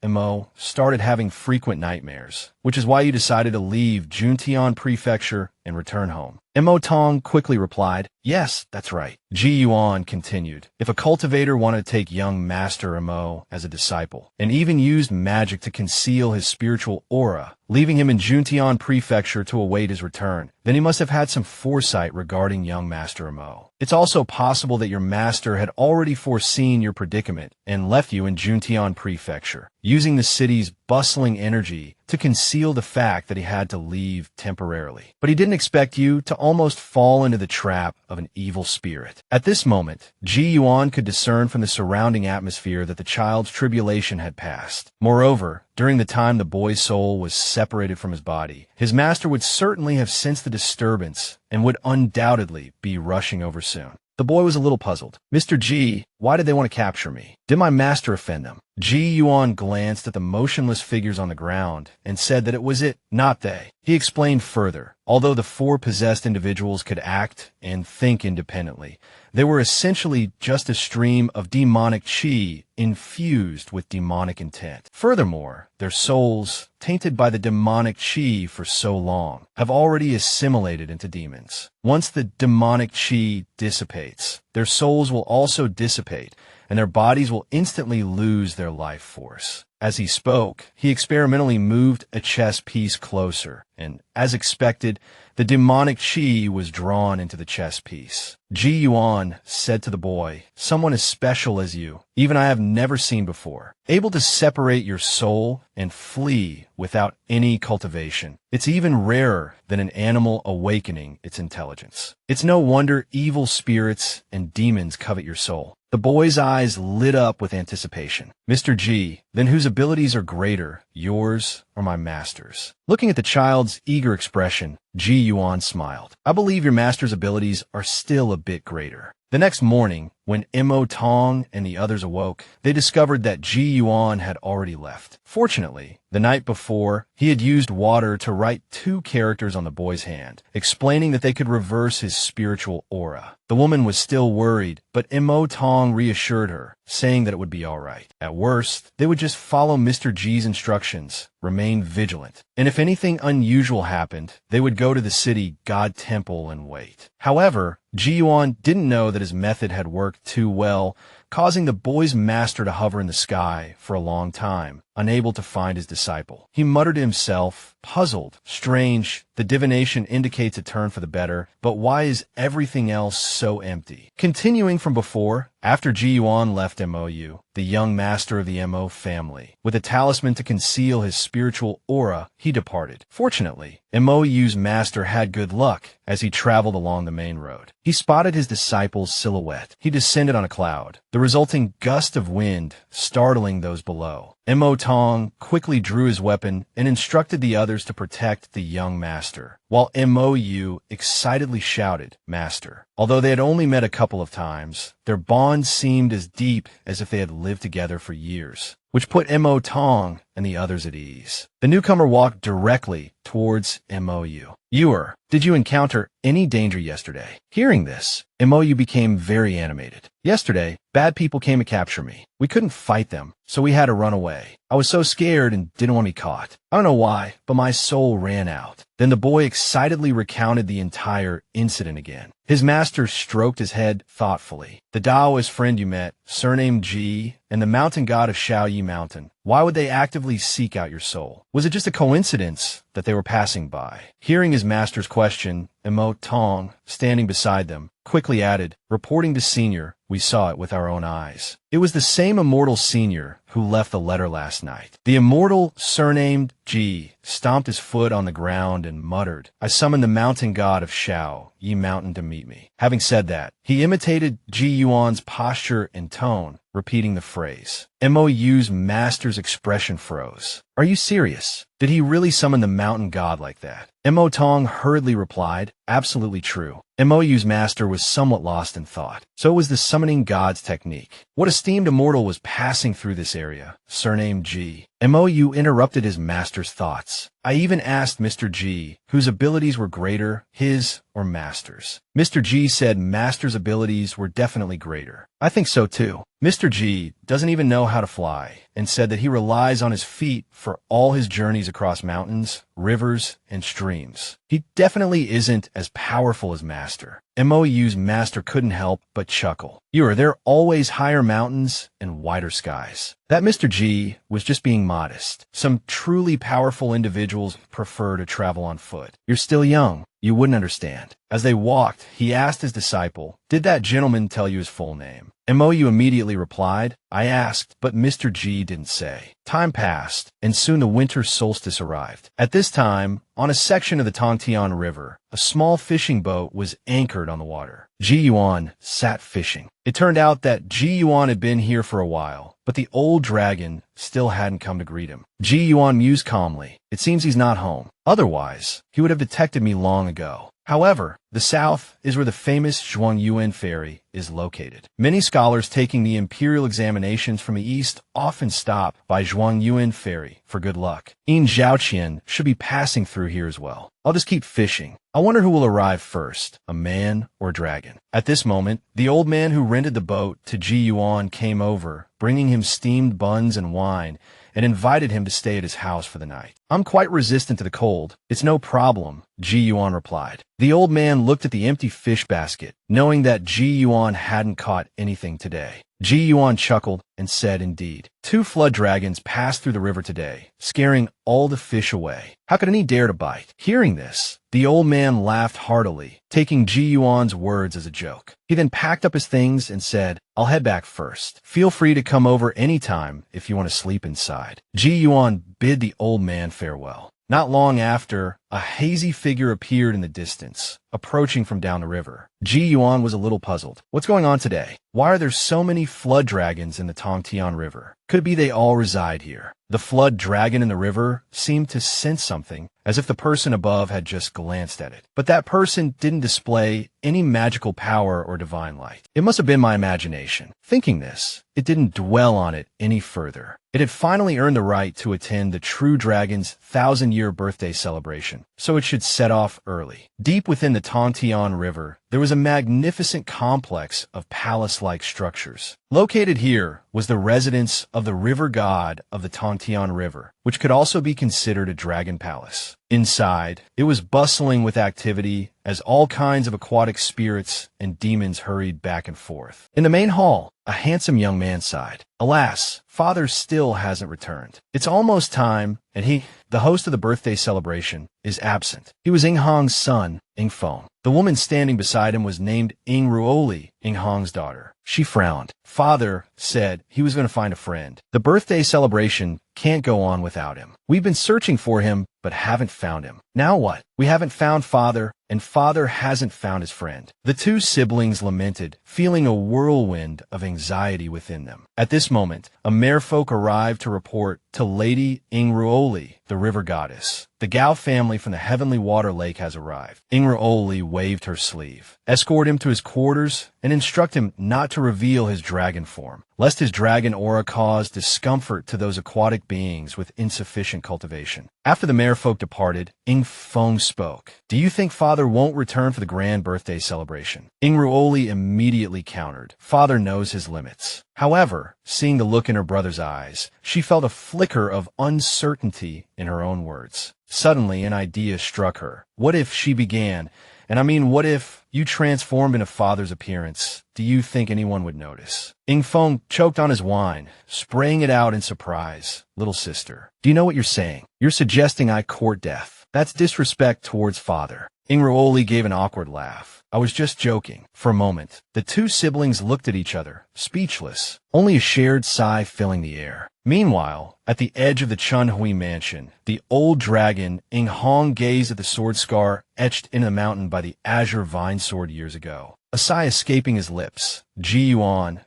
[SPEAKER 1] started having frequent nightmares, which is why you decided to leave Juntian Prefecture and return home." Mo Tong quickly replied, "Yes, that's right." Ji Yuan continued, "If a cultivator wanted to take young Master Mo as a disciple, and even used magic to conceal his spiritual aura, leaving him in Juntian Prefecture to await his return, then he must have had some foresight regarding young Master Mo. It's also possible that your master had already foreseen your predicament and left you in Juntian Prefecture, using the city's bustling energy to conceal the fact that he had to leave temporarily. But he didn't expect you to almost fall into the trap of an evil spirit." At this moment, Ji Yuan could discern from the surrounding atmosphere that the child's tribulation had passed. Moreover, during the time the boy's soul was separated from his body, his master would certainly have sensed the disturbance and would undoubtedly be rushing over soon. The boy was a little puzzled. "Mr. Ji, why did they want to capture me? Did my master offend them?" Ji Yuan glanced at the motionless figures on the ground and said that it was it, not they. He explained further, although the four possessed individuals could act and think independently, they were essentially just a stream of demonic chi infused with demonic intent. Furthermore, their souls, tainted by the demonic chi for so long, have already assimilated into demons. Once the demonic chi dissipates, their souls will also dissipate, and their bodies will instantly lose their life force. As he spoke, he experimentally moved a chess piece closer, and, as expected, the demonic chi was drawn into the chess piece. Ji Yuan said to the boy, "Someone as special as you, even I have never seen before, able to separate your soul and flee without any cultivation. It's even rarer than an animal awakening its intelligence. It's no wonder evil spirits and demons covet your soul." The boy's eyes lit up with anticipation. "Mr. Ji, then whose abilities are greater, yours or my master's?" Looking at the child's eager expression, Ji Yuan smiled. "I believe your master's abilities are still a bit greater." The next morning, when Mo Tong and the others awoke, they discovered that Ji Yuan had already left. Fortunately, the night before, he had used water to write 2 characters on the boy's hand, explaining that they could reverse his spiritual aura. The woman was still worried, but Mo Tong reassured her, saying that it would be all right. At worst, they would just follow Mr. G's instructions, remain vigilant, and if anything unusual happened, they would go to the city God Temple and wait. However, Ji Yuan didn't know that his method had worked too well, causing the boy's master to hover in the sky for a long time, unable to find his disciple. He muttered to himself, puzzled. "Strange, the divination indicates a turn for the better, but why is everything else so empty?" Continuing from before, after Ji Yuan left MOU, the young master of the Mo family, with a talisman to conceal his spiritual aura, he departed. Fortunately, MOU's master had good luck as he traveled along the main road. He spotted his disciple's silhouette. He descended on a cloud, the resulting gust of wind startling those below. Mo Tong quickly drew his weapon and instructed the others to protect the young master, while MOU excitedly shouted, "Master." Although they had only met a couple of times, their bond seemed as deep as if they had lived together for years, which put Mo Tong and the others at ease. The newcomer walked directly towards MOU. "Ewer, did you encounter any danger yesterday?" Hearing this, MOU became very animated. "Yesterday, bad people came to capture me. We couldn't fight them, so we had to run away. I was so scared and didn't want to be caught. I don't know why, but my soul ran out." Then the boy excitedly recounted the entire incident again. His master stroked his head thoughtfully. "The Taoist friend you met, surnamed Ji, and the mountain god of Shaoyi Mountain. Why would they actively seek out your soul? Was it just a coincidence that they were passing by?" Hearing his master's question, Mo Tong, standing beside them, quickly added, "Reporting to Senior, we saw it with our own eyes. It was the same Immortal Senior who left the letter last night." The Immortal, surnamed Ji, stomped his foot on the ground and muttered, "I summoned the mountain god of Shao, Yi Mountain, to meet me." Having said that, he imitated Ji Yuan's posture and tone, repeating the phrase. MOU's master's expression froze. "Are you serious? Did he really summon the mountain god like that?" Mo Tong hurriedly replied, "Absolutely true." MOU's master was somewhat lost in thought. So it was the summoning god's technique. What esteemed immortal was passing through this area, surnamed G? MOU interrupted his master's thoughts. I even asked Mr. G, whose abilities were greater, his or master's. Mr. G said master's abilities were definitely greater. I think so too. Mr. G doesn't even know how to fly, and said that he relies on his feet for all his journeys across mountains, rivers, and streams. He He definitely isn't as powerful as Master. MOU's Master couldn't help but chuckle. There are always higher mountains and wider skies. That Mr. G was just being modest. Some truly powerful individuals prefer to travel on foot. You're still young. You wouldn't understand. As they walked, he asked his disciple, "Did that gentleman tell you his full name?" MOU immediately replied, "I asked, but Mr. G didn't say." Time passed, and soon the winter solstice arrived. At this time, on a section of the Tongtian River, a small fishing boat was anchored on the water. Ji Yuan sat fishing. It turned out that Ji Yuan had been here for a while, but the old dragon still hadn't come to greet him. Ji Yuan mused calmly. It seems he's not home. Otherwise, he would have detected me long ago. However, the south is where the famous Zhuangyuan ferry is located. Many scholars taking the imperial examinations from the east often stop by Zhuangyuan ferry for good luck. In Zhaoqian should be passing through here as well. I'll just keep fishing. I wonder who will arrive first, a man or a dragon. At this moment, the old man who rented the boat to Ji Yuan came over, bringing him steamed buns and wine, and invited him to stay at his house for the night. "I'm quite resistant to the cold. It's no problem," Ji Yuan replied. The old man looked at the empty fish basket, knowing that Ji Yuan hadn't caught anything today. Ji Yuan chuckled and said, "Indeed. 2 flood dragons passed through the river today, scaring all the fish away. How could any dare to bite?" Hearing this, the old man laughed heartily, taking Ji Yuan's words as a joke. He then packed up his things and said, "I'll head back first. Feel free to come over any time if you want to sleep inside." Ji Yuan bid the old man farewell. Not long after, a hazy figure appeared in the distance, approaching from down the river. Ji Yuan was a little puzzled. What's going on today? Why are there so many flood dragons in the Tongtian River? Could it be they all reside here? The flood dragon in the river seemed to sense something, as if the person above had just glanced at it. But that person didn't display any magical power or divine light. It must have been my imagination. Thinking this, it didn't dwell on it any further. It had finally earned the right to attend the true dragon's 1,000-year birthday celebration, so it should set off early. Deep within the Tongtian River, there was a magnificent complex of palace-like structures. Located here was the residence of the river god of the Tongtian River, which could also be considered a dragon palace. Inside, it was bustling with activity as all kinds of aquatic spirits and demons hurried back and forth. In the main hall, a handsome young man sighed. Alas, father still hasn't returned. It's almost time, and he, the host of the birthday celebration, is absent. He was Ing Hong's son, Ing Feng. The woman standing beside him was named Ing Ruoli, Ing Hong's daughter. She frowned. Father said he was going to find a friend. The birthday celebration can't go on without him. We've been searching for him, but haven't found him. Now what? We haven't found father, and father hasn't found his friend. The 2 siblings lamented, feeling a whirlwind of anxiety within them. At this moment, a merfolk arrived to report to Lady Ing Ruoli, the river goddess. The Gao family from the Heavenly Water Lake has arrived. Ing Ruoli waved her sleeve. Escort him to his quarters and instruct him not to reveal his dragon form, lest his dragon aura cause discomfort to those aquatic beings with insufficient cultivation. After the merfolk departed, Ing Feng spoke. "Do you think father won't return for the grand birthday celebration?" Ing Ruoli immediately countered. Father knows his limits. However, seeing the look in her brother's eyes, she felt a flicker of uncertainty in her own words. Suddenly, an idea struck her. What if she began, what if you transformed into father's appearance? Do you think anyone would notice? Ing Feng choked on his wine, spraying it out in surprise. "Little sister, do you know what you're saying? You're suggesting I court death. That's disrespect towards father." Ing Ruoli gave an awkward laugh. "I was just joking." For a moment, the 2 siblings looked at each other, speechless, only a shared sigh filling the air. Meanwhile, at the edge of the Chunhui mansion, the old dragon Ing Hong gazed at the sword scar etched in the mountain by the azure vine sword years ago. A sigh escaping his lips. Ji Yuan,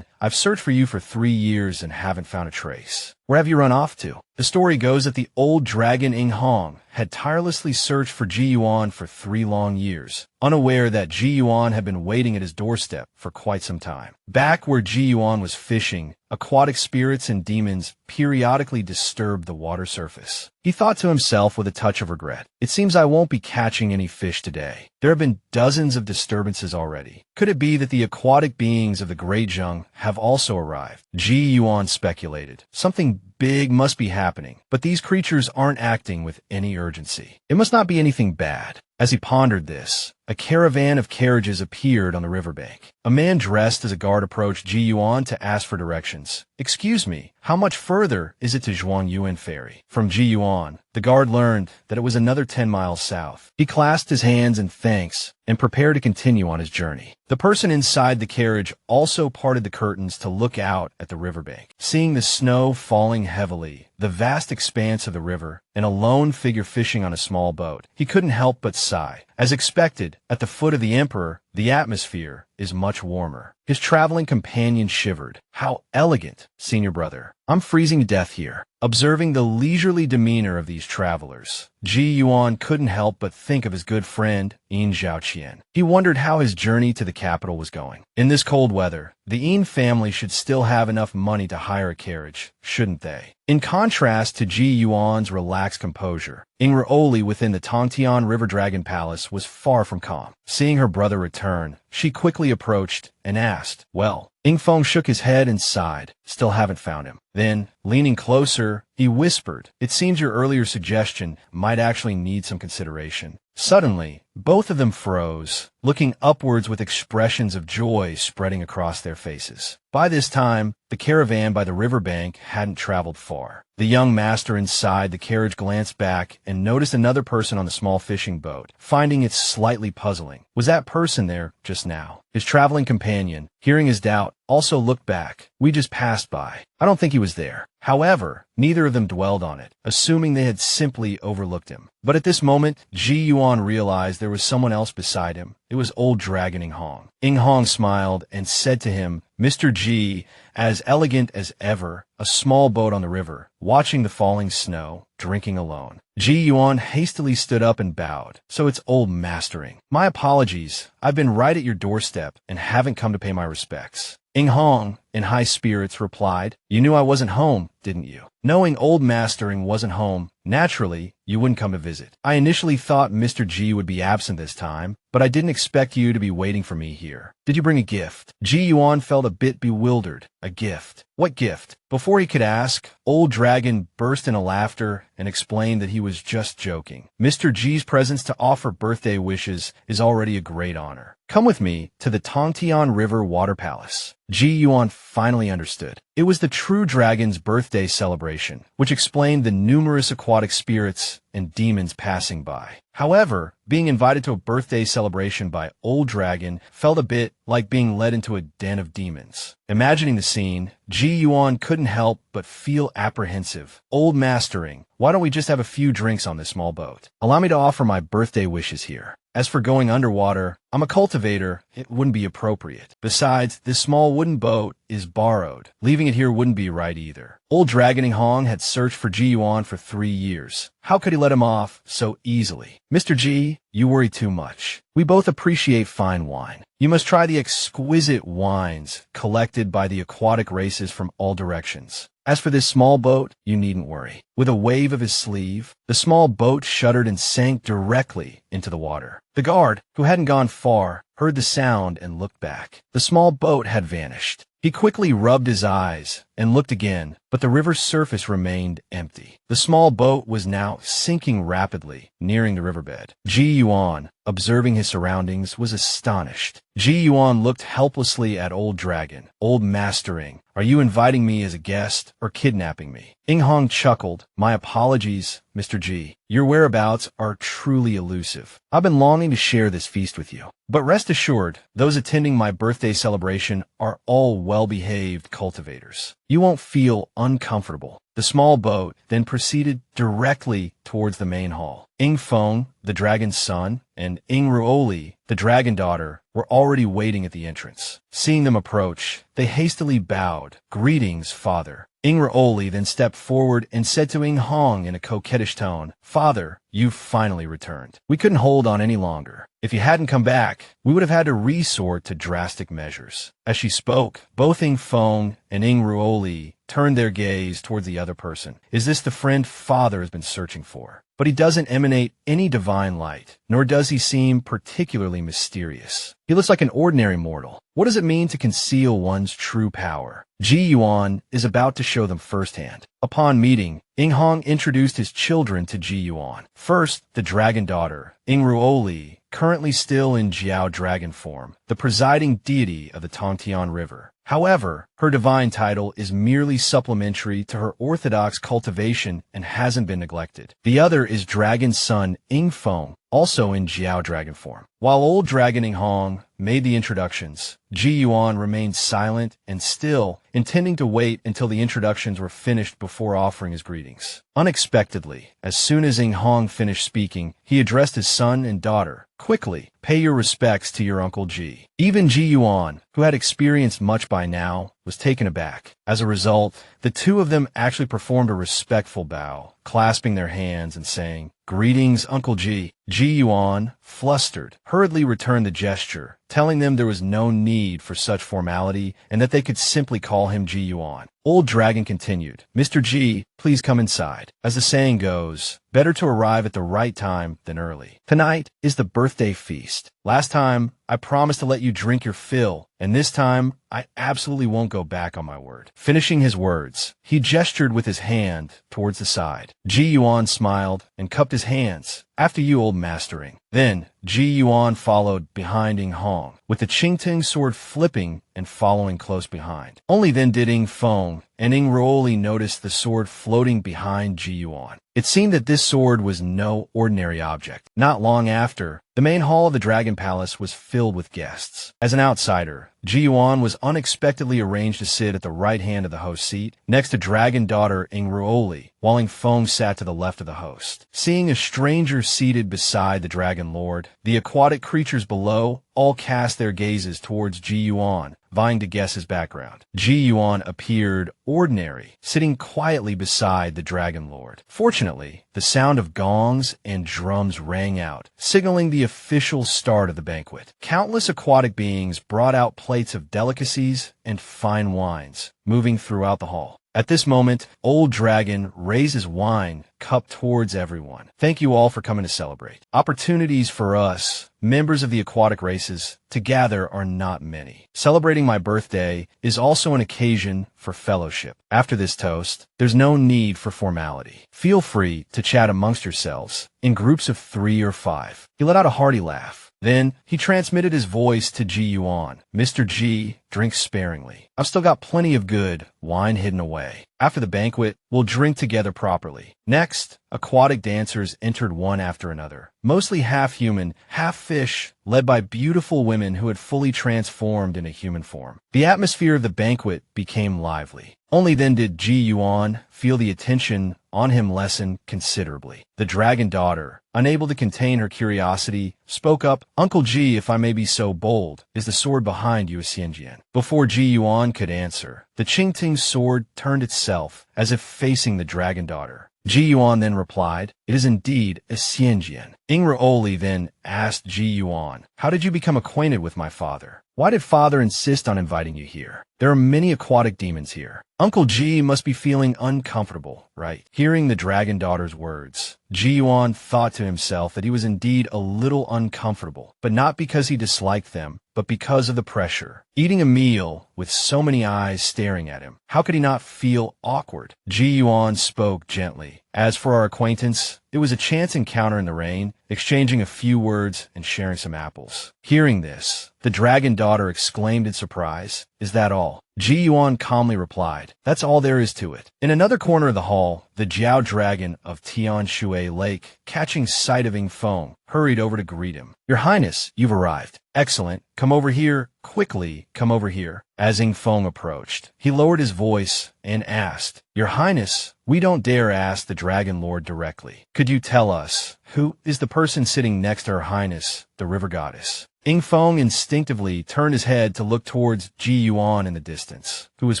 [SPEAKER 1] I've searched for you for 3 years and haven't found a trace. Where have you run off to?" The story goes that the old dragon Ing Hong had tirelessly searched for Ji Yuan for 3 long years, unaware that Ji Yuan had been waiting at his doorstep for quite some time. Back where Ji Yuan was fishing, aquatic spirits and demons periodically disturbed the water surface. He thought to himself with a touch of regret, "It seems I won't be catching any fish today. There have been dozens of disturbances already. Could it be that the aquatic beings of the Great Zheng have also arrived?" Ji Yuan speculated. Something big must be happening, but these creatures aren't acting with any urgency. It must not be anything bad. As he pondered this, a caravan of carriages appeared on the riverbank. A man dressed as a guard approached Ji Yuan to ask for directions. "Excuse me, how much further is it to Zhuangyuan Ferry?" From Ji Yuan, the guard learned that it was another 10 miles south. He clasped his hands in thanks and prepared to continue on his journey. The person inside the carriage also parted the curtains to look out at the riverbank. Seeing the snow falling heavily, the vast expanse of the river, and a lone figure fishing on a small boat, he couldn't help but sigh. As expected, at the foot of the Emperor, the atmosphere is much warmer. His traveling companion shivered. "How elegant, senior brother. I'm freezing to death here." Observing the leisurely demeanor of these travelers, Ji Yuan couldn't help but think of his good friend, Yin Zhaoqian. He wondered how his journey to the capital was going. In this cold weather, the Yin family should still have enough money to hire a carriage, shouldn't they? In contrast to Ji Yuan's relaxed composure, Immortal within the Tongtian River Dragon Palace was far from calm. Seeing her brother return, she quickly approached and asked, "Well?" Feng shook his head and sighed. "Still haven't found him." Then, leaning closer, he whispered, "It seems your earlier suggestion might actually need some consideration." Suddenly, both of them froze, looking upwards with expressions of joy spreading across their faces. By this time, the caravan by the riverbank hadn't traveled far. The young master inside the carriage glanced back and noticed another person on the small fishing boat, finding it slightly puzzling. Was that person there just now? His traveling companion, hearing his doubt, also looked back. "We just passed by. I don't think he was there." However, neither of them dwelled on it, assuming they had simply overlooked him. But at this moment, Ji Yuan realized there was someone else beside him. It was old Dragon Ing Hong. Ing Hong smiled and said to him, "Mr. Ji, as elegant as ever, a small boat on the river, watching the falling snow, drinking alone." Ji Yuan hastily stood up and bowed. "So it's old Mastering. My apologies. I've been right at your doorstep and haven't come to pay my respects." Ing Hong, in high spirits, replied, "You knew I wasn't home, didn't you? Knowing old Mastering wasn't home, naturally, you wouldn't come to visit. I initially thought Mr. G would be absent this time, but I didn't expect you to be waiting for me here. Did you bring a gift?" Ji Yuan felt a bit bewildered. A gift? What gift? Before he could ask, Old Dragon burst into laughter and explained that he was just joking. Mr. G's presence to offer birthday wishes is already a great honor. Come with me to the Tongtian River Water Palace. Ji Yuan finally understood. It was the true dragon's birthday celebration, which explained the numerous aquatic spirits and demons passing by. However, being invited to a birthday celebration by Old Dragon felt a bit like being led into a den of demons. Imagining the scene, Ji Yuan couldn't help but feel apprehensive. "Old Mastering, why don't we just have a few drinks on this small boat? Allow me to offer my birthday wishes here. As for going underwater, I'm a cultivator, it wouldn't be appropriate. Besides, this small wooden boat is borrowed. Leaving it here wouldn't be right either." Old Dragon Ing Hong had searched for Ji Yuan for 3 years. How could he let him off so easily? "Mr. Ji, you worry too much. We both appreciate fine wine. You must try the exquisite wines collected by the aquatic races from all directions. As for this small boat, you needn't worry." With a wave of his sleeve, the small boat shuddered and sank directly into the water. The guard, who hadn't gone far, heard the sound and looked back. The small boat had vanished. He quickly rubbed his eyes and looked again, but the river's surface remained empty. The small boat was now sinking rapidly, nearing the riverbed. Ji Yuan, observing his surroundings, was astonished. Ji Yuan looked helplessly at Old Dragon. "Old Mastering, are you inviting me as a guest or kidnapping me?" Ing Hong chuckled. "My apologies, Mr. Ji. Your whereabouts are truly elusive. I've been longing to share this feast with you. But rest assured, those attending my birthday celebration are all well-behaved cultivators. You won't feel uncomfortable." The small boat then proceeded directly towards the main hall. Ing Feng, the dragon's son, and Ing Ruoli, the dragon daughter, were already waiting at the entrance. Seeing them approach, they hastily bowed. "Greetings, father." Ing Ruoli then stepped forward and said to Ing Hong in a coquettish tone, "Father, you've finally returned. We couldn't hold on any longer. If you hadn't come back, we would have had to resort to drastic measures. As she spoke, both Ing Feng and Ing Ruoli turned their gaze towards the other person. Is this the friend father has been searching for? But he doesn't emanate any divine light, nor does he seem particularly mysterious. He looks like an ordinary mortal. What does it mean to conceal one's true power? Ji Yuan is about to show them firsthand. Upon meeting, Ing Hong introduced his children to Ji Yuan. First, the dragon daughter, Ing Ruoli, currently still in Jiao dragon form, the presiding deity of the Tongtian River. However, her divine title is merely supplementary to her orthodox cultivation and hasn't been neglected. The other is dragon's son Ing Feng, also in Jiao dragon form. While old dragon Ing Hong made the introductions, Ji Yuan remained silent and still, intending to wait until the introductions were finished before offering his greetings. Unexpectedly, as soon as Ing Hong finished speaking, he addressed his son and daughter. Quickly, pay your respects to your Uncle Ji. Even Ji Yuan, who had experienced much by now, was taken aback. As a result, the two of them actually performed a respectful bow, clasping their hands and saying, "Greetings, Uncle Ji." Ji Yuan, flustered, hurriedly returned the gesture, telling them there was no need for such formality and that they could simply call him Ji Yuan. Old Dragon continued, "Mr. Ji, please come inside. As the saying goes, better to arrive at the right time than early. Tonight is the birthday feast. Last time, I promised to let you drink your fill, and this time, I absolutely won't go back on my word." Finishing his words, he gestured with his hand towards the side. Ji Yuan smiled and cupped his hands. "After you, old mastering." Then, Ji Yuan followed behind Ing Hong, with the Qingting sword flipping and following close behind. Only then did Ing Feng and Ing Ruoli notice the sword floating behind Ji Yuan. It seemed that this sword was no ordinary object. Not long after, the main hall of the Dragon Palace was filled with guests. As an outsider, Ji Yuan was unexpectedly arranged to sit at the right hand of the host's seat, next to dragon daughter Ing Ruoli, while Ing Feng sat to the left of the host. Seeing a stranger seated beside the Dragon Lord, the aquatic creatures below all cast their gazes towards Ji Yuan, vying to guess his background. Ji Yuan appeared ordinary, sitting quietly beside the Dragon Lord. Fortunately, the sound of gongs and drums rang out, signaling the official start of the banquet. Countless aquatic beings brought out plates of delicacies and fine wines, moving throughout the hall. At this moment, Old Dragon raised his wine cup towards everyone. "Thank you all for coming to celebrate. Opportunities for us, members of the aquatic races, to gather are not many. Celebrating my birthday is also an occasion for fellowship. After this toast, there's no need for formality. Feel free to chat amongst yourselves in groups of 3 or 5. He let out a hearty laugh. Then, he transmitted his voice to Ji Yuan. "Mr. Ji, drink sparingly. I've still got plenty of good wine hidden away. After the banquet, we'll drink together properly." Next, aquatic dancers entered one after another, mostly half-human, half-fish, led by beautiful women who had fully transformed into human form. The atmosphere of the banquet became lively. Only then did Ji Yuan feel the attention on him lessen considerably. The dragon daughter, unable to contain her curiosity, spoke up, "Uncle Ji, if I may be so bold, is the sword behind you a Xianjian?" Before Ji Yuan could answer, the Qingting sword turned itself, as if facing the dragon daughter. Ji Yuan then replied, "It is indeed a Xianjian." Ing Ruoli then asked Ji Yuan, "How did you become acquainted with my father? Why did father insist on inviting you here? There are many aquatic demons here." Uncle Ji must be feeling uncomfortable, right? Hearing the dragon daughter's words, Ji Yuan thought to himself that he was indeed a little uncomfortable, but not because he disliked them, but because of the pressure. Eating a meal with so many eyes staring at him, how could he not feel awkward? Ji Yuan spoke gently. "As for our acquaintance, it was a chance encounter in the rain, exchanging a few words and sharing some apples." Hearing this, the dragon daughter exclaimed in surprise, "Is that all?" Ji Yuan calmly replied, "That's all there is to it." In another corner of the hall, the Jiao dragon of Tian Shui Lake, catching sight of Ing Feng, hurried over to greet him. "Your Highness, you've arrived. Excellent. Come over here. Quickly, come over here." As Ing Feng approached, he lowered his voice and asked, "Your Highness, we don't dare ask the Dragon Lord directly. Could you tell us, who is the person sitting next to Her Highness, the River Goddess?" Ing Feng instinctively turned his head to look towards Ji Yuan in the distance, who was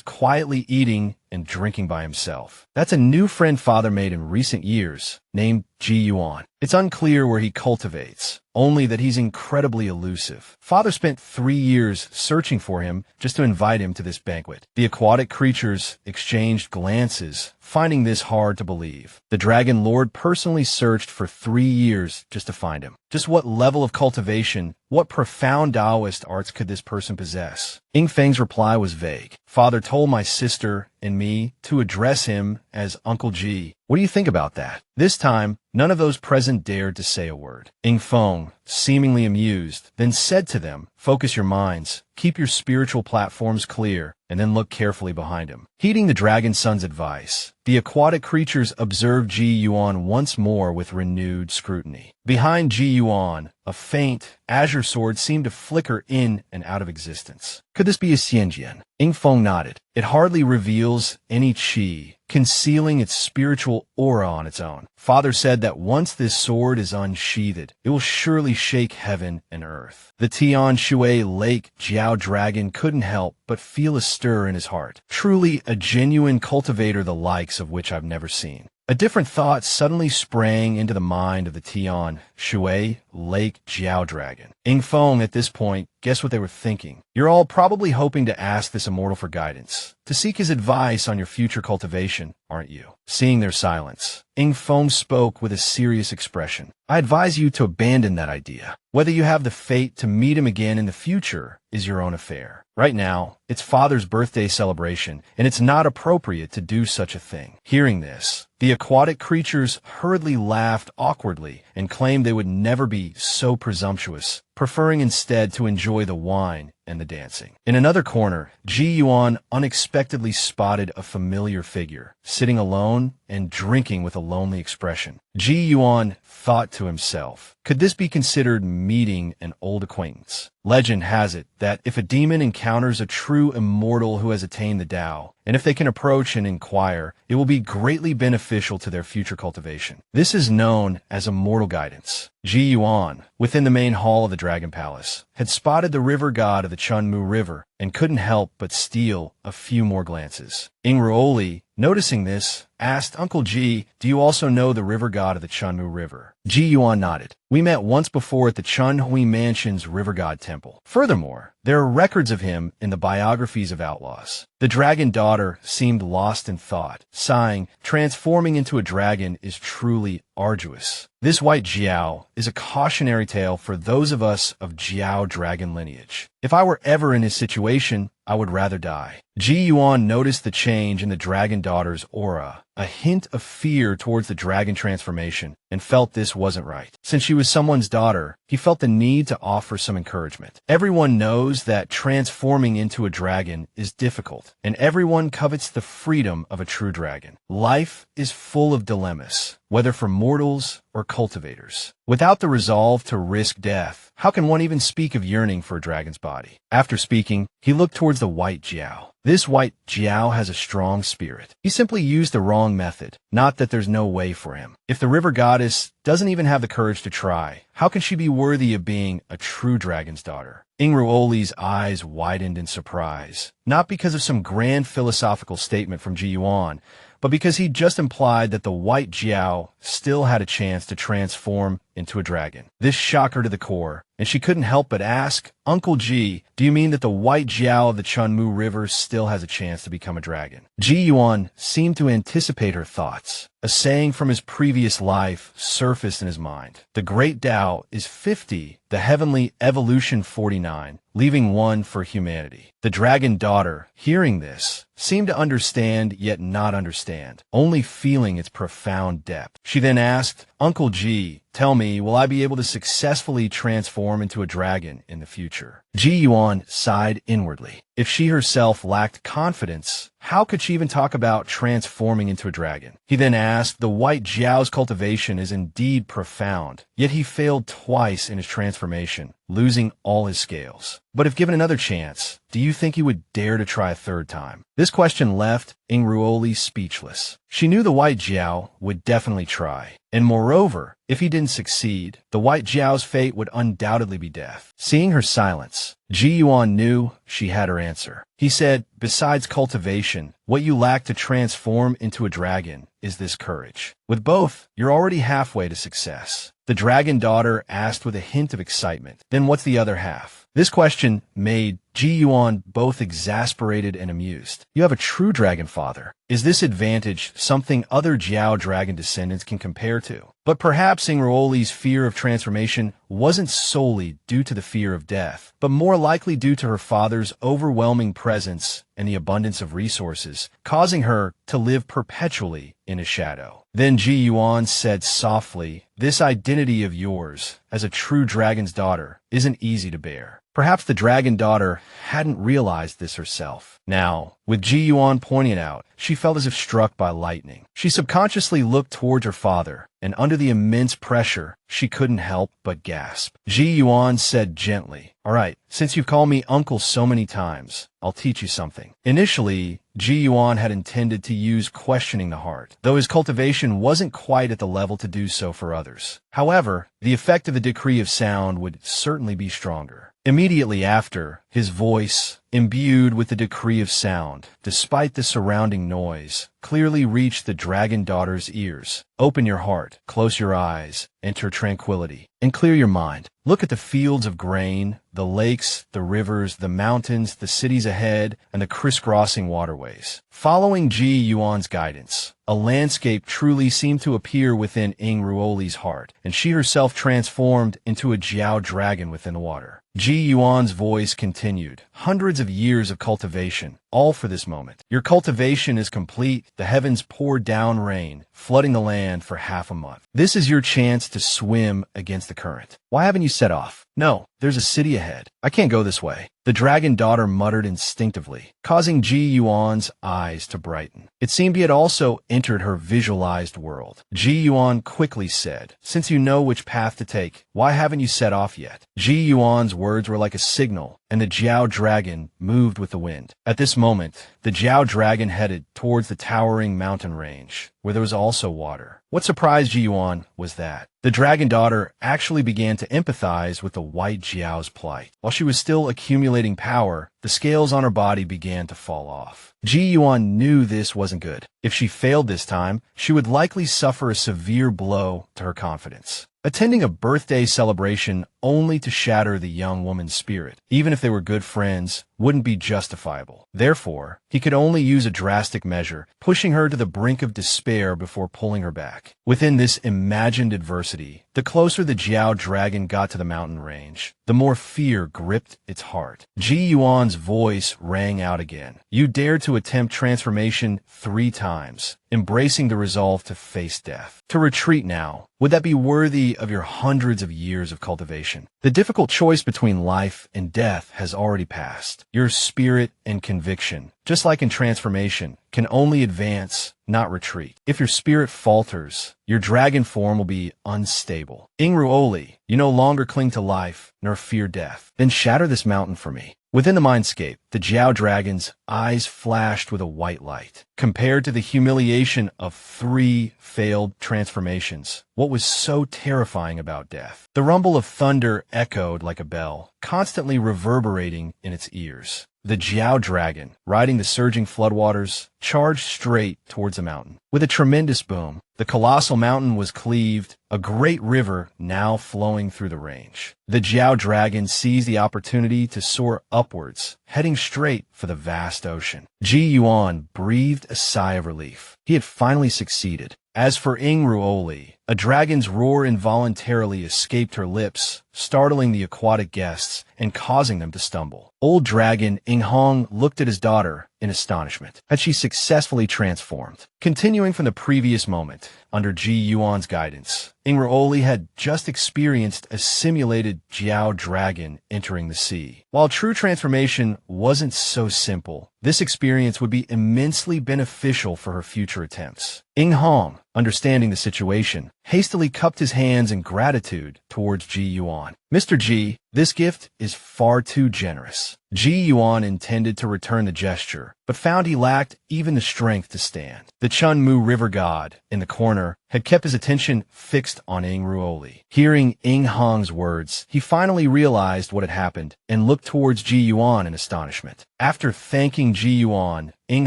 [SPEAKER 1] quietly eating and drinking by himself. That's a new friend father made in recent years, named Ji Yuan. It's unclear where he cultivates, only that he's incredibly elusive. Father spent 3 years searching for him just to invite him to this banquet. The aquatic creatures exchanged glances, finding this hard to believe. The Dragon Lord personally searched for 3 years just to find him. Just what level of cultivation, what profound Taoist arts could this person possess? Ying Feng's reply was vague. Father told my sister and me to address him as Uncle Ji. What do you think about that? This time, none of those present dared to say a word. Ying Feng, seemingly amused, then said to them, "Focus your minds, keep your spiritual platforms clear, and then look carefully behind him." Heeding the Dragon Son's advice, the aquatic creatures observed Ji Yuan once more with renewed scrutiny. Behind Ji Yuan, a faint, azure sword seemed to flicker in and out of existence. Could this be a Xianjian? Ying Feng nodded. It hardly reveals any qi, concealing its spiritual aura on its own. Father said that once this sword is unsheathed, it will surely shake heaven and earth. The Tian Shui Lake Jiao Dragon couldn't help but feel a stir in his heart. Truly a genuine cultivator the likes of which I've never seen. A different thought suddenly sprang into the mind of the Tian Shui Lake Jiao Dragon. Ying Feng, at this point, guess what they were thinking? You're all probably hoping to ask this immortal for guidance, to seek his advice on your future cultivation, aren't you? Seeing their silence, Ying Feng spoke with a serious expression. I advise you to abandon that idea. Whether you have the fate to meet him again in the future is your own affair. Right now, it's Father's birthday celebration, and it's not appropriate to do such a thing. Hearing this, the aquatic creatures hurriedly laughed awkwardly and claimed they would never be so presumptuous, preferring instead to enjoy the wine and the dancing. In another corner, Ji Yuan unexpectedly spotted a familiar figure, sitting alone and drinking with a lonely expression. Ji Yuan thought to himself, could this be considered meeting an old acquaintance? Legend has it that if a demon encounters a true immortal who has attained the Tao, and if they can approach and inquire, it will be greatly beneficial to their future cultivation. This is known as immortal guidance. Ji Yuan, within the main hall of the Dragon Palace, had spotted the river god of the Chunmu River and couldn't help but steal a few more glances. Ingruoli, noticing this, asked Uncle Ji, do you also know the river god of the Chunmu River? Ji Yuan nodded. We met once before at the Chunhui Mansion's river god temple. Furthermore, there are records of him in the biographies of outlaws. The dragon daughter seemed lost in thought, sighing, transforming into a dragon is truly arduous. This white Jiao is a cautionary tale for those of us of Jiao dragon lineage. If I were ever in his situation, I would rather die. Ji Yuan noticed the change in the dragon daughter's aura, a hint of fear towards the dragon transformation, and felt this wasn't right. Since she was someone's daughter, he felt the need to offer some encouragement. Everyone knows that transforming into a dragon is difficult, and everyone covets the freedom of a true dragon. Life is full of dilemmas, whether for mortals or cultivators. Without the resolve to risk death, how can one even speak of yearning for a dragon's body? After speaking, he looked towards the white Jiao. This white Jiao has a strong spirit. He simply used the wrong method, not that there's no way for him. If the river goddess doesn't even have the courage to try, how can she be worthy of being a true dragon's daughter? Ingruoli's eyes widened in surprise, not because of some grand philosophical statement from Ji Yuan, but because he just implied that the white Jiao still had a chance to transform into a dragon. This shocked her to the core, and she couldn't help but ask, Uncle Ji, do you mean that the white Jiao of the Chunmu River still has a chance to become a dragon? Ji Yuan seemed to anticipate her thoughts. A saying from his previous life surfaced in his mind. The great Tao is 50, the heavenly evolution 49, leaving 1 for humanity. The dragon daughter, hearing this, seemed to understand yet not understand, only feeling its profound depth. She then asked, Uncle Ji, tell me, will I be able to successfully transform into a dragon in the future? Ji Yuan sighed inwardly. If she herself lacked confidence, how could she even talk about transforming into a dragon? He then asked, the white Jiao's cultivation is indeed profound, yet he failed twice in his transformation, losing all his scales. But if given another chance, do you think he would dare to try a third time? This question left Ingruoli speechless. She knew the white Jiao would definitely try. And moreover, if he didn't succeed, the white Jiao's fate would undoubtedly be death. Seeing her silence, Ji Yuan knew she had her answer. He said, besides cultivation, what you lack to transform into a dragon is this courage. With both, you're already halfway to success. The dragon daughter asked with a hint of excitement. Then what's the other half? This question made Ji Yuan both exasperated and amused. You have a true dragon father. Is this advantage something other Jiao dragon descendants can compare to? But perhaps Ingruoli's fear of transformation wasn't solely due to the fear of death, but more likely due to her father's overwhelming presence and the abundance of resources, causing her to live perpetually in his shadow. Then Ji Yuan said softly, this identity of yours as a true dragon's daughter isn't easy to bear. Perhaps the dragon daughter hadn't realized this herself. Now, with Ji Yuan pointing it out, she felt as if struck by lightning. She subconsciously looked towards her father, and under the immense pressure, she couldn't help but gasp. Ji Yuan said gently, all right, since you've called me uncle so many times, I'll teach you something. Initially, Ji Yuan had intended to use questioning the heart, though his cultivation wasn't quite at the level to do so for others. However, the effect of the decree of sound would certainly be stronger. Immediately after, his voice, imbued with the decree of sound, despite the surrounding noise, clearly reached the dragon daughter's ears. Open your heart, close your eyes, enter tranquility, and clear your mind. Look at the fields of grain, the lakes, the rivers, the mountains, the cities ahead, and the crisscrossing waterways. Following Ji Yuan's guidance, a landscape truly seemed to appear within Ingruoli's heart, and she herself transformed into a Jiao dragon within the water. Ji Yuan's voice continued, hundreds of years of cultivation, all for this moment. Your cultivation is complete, the heavens pour down rain, flooding the land for half a month. This is your chance to swim against the current. Why haven't you set off? No, there's a city ahead. I can't go this way. The dragon daughter muttered instinctively, causing Ji Yuan's eyes to brighten. It seemed he had also entered her visualized world. Ji Yuan quickly said, since you know which path to take, why haven't you set off yet? Ji Yuan's words were like a signal, and the Jiao dragon moved with the wind. At this moment, the Jiao dragon headed towards the towering mountain range, where there was also water. What surprised Ji Yuan was that the dragon daughter actually began to empathize with the white Jiao's plight. While she was still accumulating power, the scales on her body began to fall off. Ji Yuan knew this wasn't good. If she failed this time, she would likely suffer a severe blow to her confidence. Attending a birthday celebration only to shatter the young woman's spirit, even if they were good friends, wouldn't be justifiable. Therefore, he could only use a drastic measure, pushing her to the brink of despair before pulling her back. Within this imagined adversity, the closer the Jiao dragon got to the mountain range, the more fear gripped its heart. Ji Yuan's voice rang out again. You dared to attempt transformation 3 times, embracing the resolve to face death. To retreat now, would that be worthy of your hundreds of years of cultivation? The difficult choice between life and death has already passed. Your spirit and conviction, just like in transformation, can only advance, not retreat. If your spirit falters, your dragon form will be unstable. Ingruoli, you no longer cling to life, nor fear death. Then shatter this mountain for me. Within the mindscape, the Jiao dragon's eyes flashed with a white light. Compared to the humiliation of 3 failed transformations, what was so terrifying about death? The rumble of thunder echoed like a bell, constantly reverberating in its ears. The Jiao dragon, riding the surging floodwaters, charged straight towards the mountain. With a tremendous boom, the colossal mountain was cleaved, a great river now flowing through the range. The Jiao dragon seized the opportunity to soar upwards, heading straight for the vast ocean. Ji Yuan breathed a sigh of relief. He had finally succeeded. As for Ingruoli, a dragon's roar involuntarily escaped her lips, startling the aquatic guests and causing them to stumble. Old dragon Inghong looked at his daughter in astonishment. Had she successfully transformed? Continuing from the previous moment, under Ji Yuan's guidance, Ingruoli had just experienced a simulated Jiao dragon entering the sea. While true transformation wasn't so simple, this experience would be immensely beneficial for her future attempts. Inghong, understanding the situation, hastily cupped his hands in gratitude towards Ji Yuan. Mr. Ji, this gift is far too generous. Ji Yuan intended to return the gesture, but found he lacked even the strength to stand. The Chunmu river god, in the corner, had kept his attention fixed on Ing Ruoli. Hearing Ing Hong's words, he finally realized what had happened and looked towards Ji Yuan in astonishment. After thanking Ji Yuan, Ing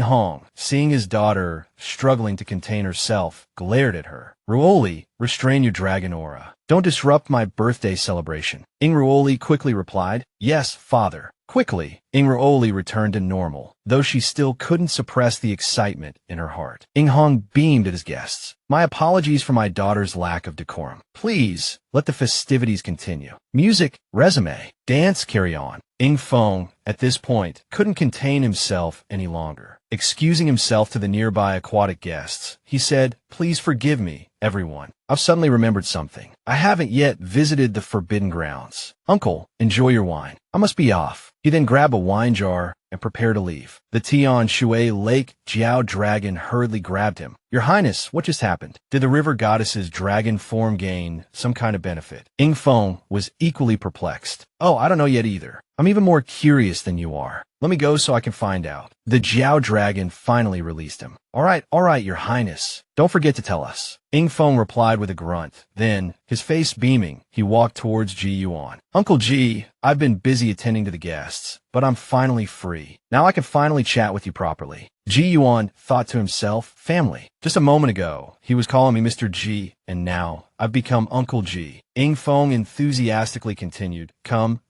[SPEAKER 1] Hong, seeing his daughter struggling to contain herself, glared at her. Ruoli, restrain your dragon aura. Don't disrupt my birthday celebration. Ing Ruoli quickly replied, Yes, father. Quickly, Ing Ruoli returned to normal, though she still couldn't suppress the excitement in her heart. Ing Hong beamed at his guests. My apologies for my daughter's lack of decorum. Please, let the festivities continue. Music, resume, dance carry on. Ing Feng, at this point, couldn't contain himself any longer. Excusing himself to the nearby aquatic guests, he said, Please forgive me, everyone. I've suddenly remembered something. I haven't yet visited the Forbidden Grounds. Uncle, enjoy your wine. I must be off. He then grabbed a wine jar and prepared to leave. The Tian Shui Lake Jiao dragon hurriedly grabbed him. Your Highness, what just happened? Did the river goddess's dragon form gain some kind of benefit? Ing Feng was equally perplexed. Oh, I don't know yet either. I'm even more curious than you are. Let me go so I can find out. The Jiao dragon finally released him. All right, Your Highness. Don't forget to tell us. Ing Feng replied with a grunt. Then, his face beaming, he walked towards Ji Yuan. Uncle Ji, I've been busy attending to the guests, but I'm finally free. Now I can finally chat with you properly. Ji Yuan thought to himself, family. Just a moment ago, he was calling me Mr. Ji, and now I've become Uncle Ji. Ing Feng enthusiastically continued, Come,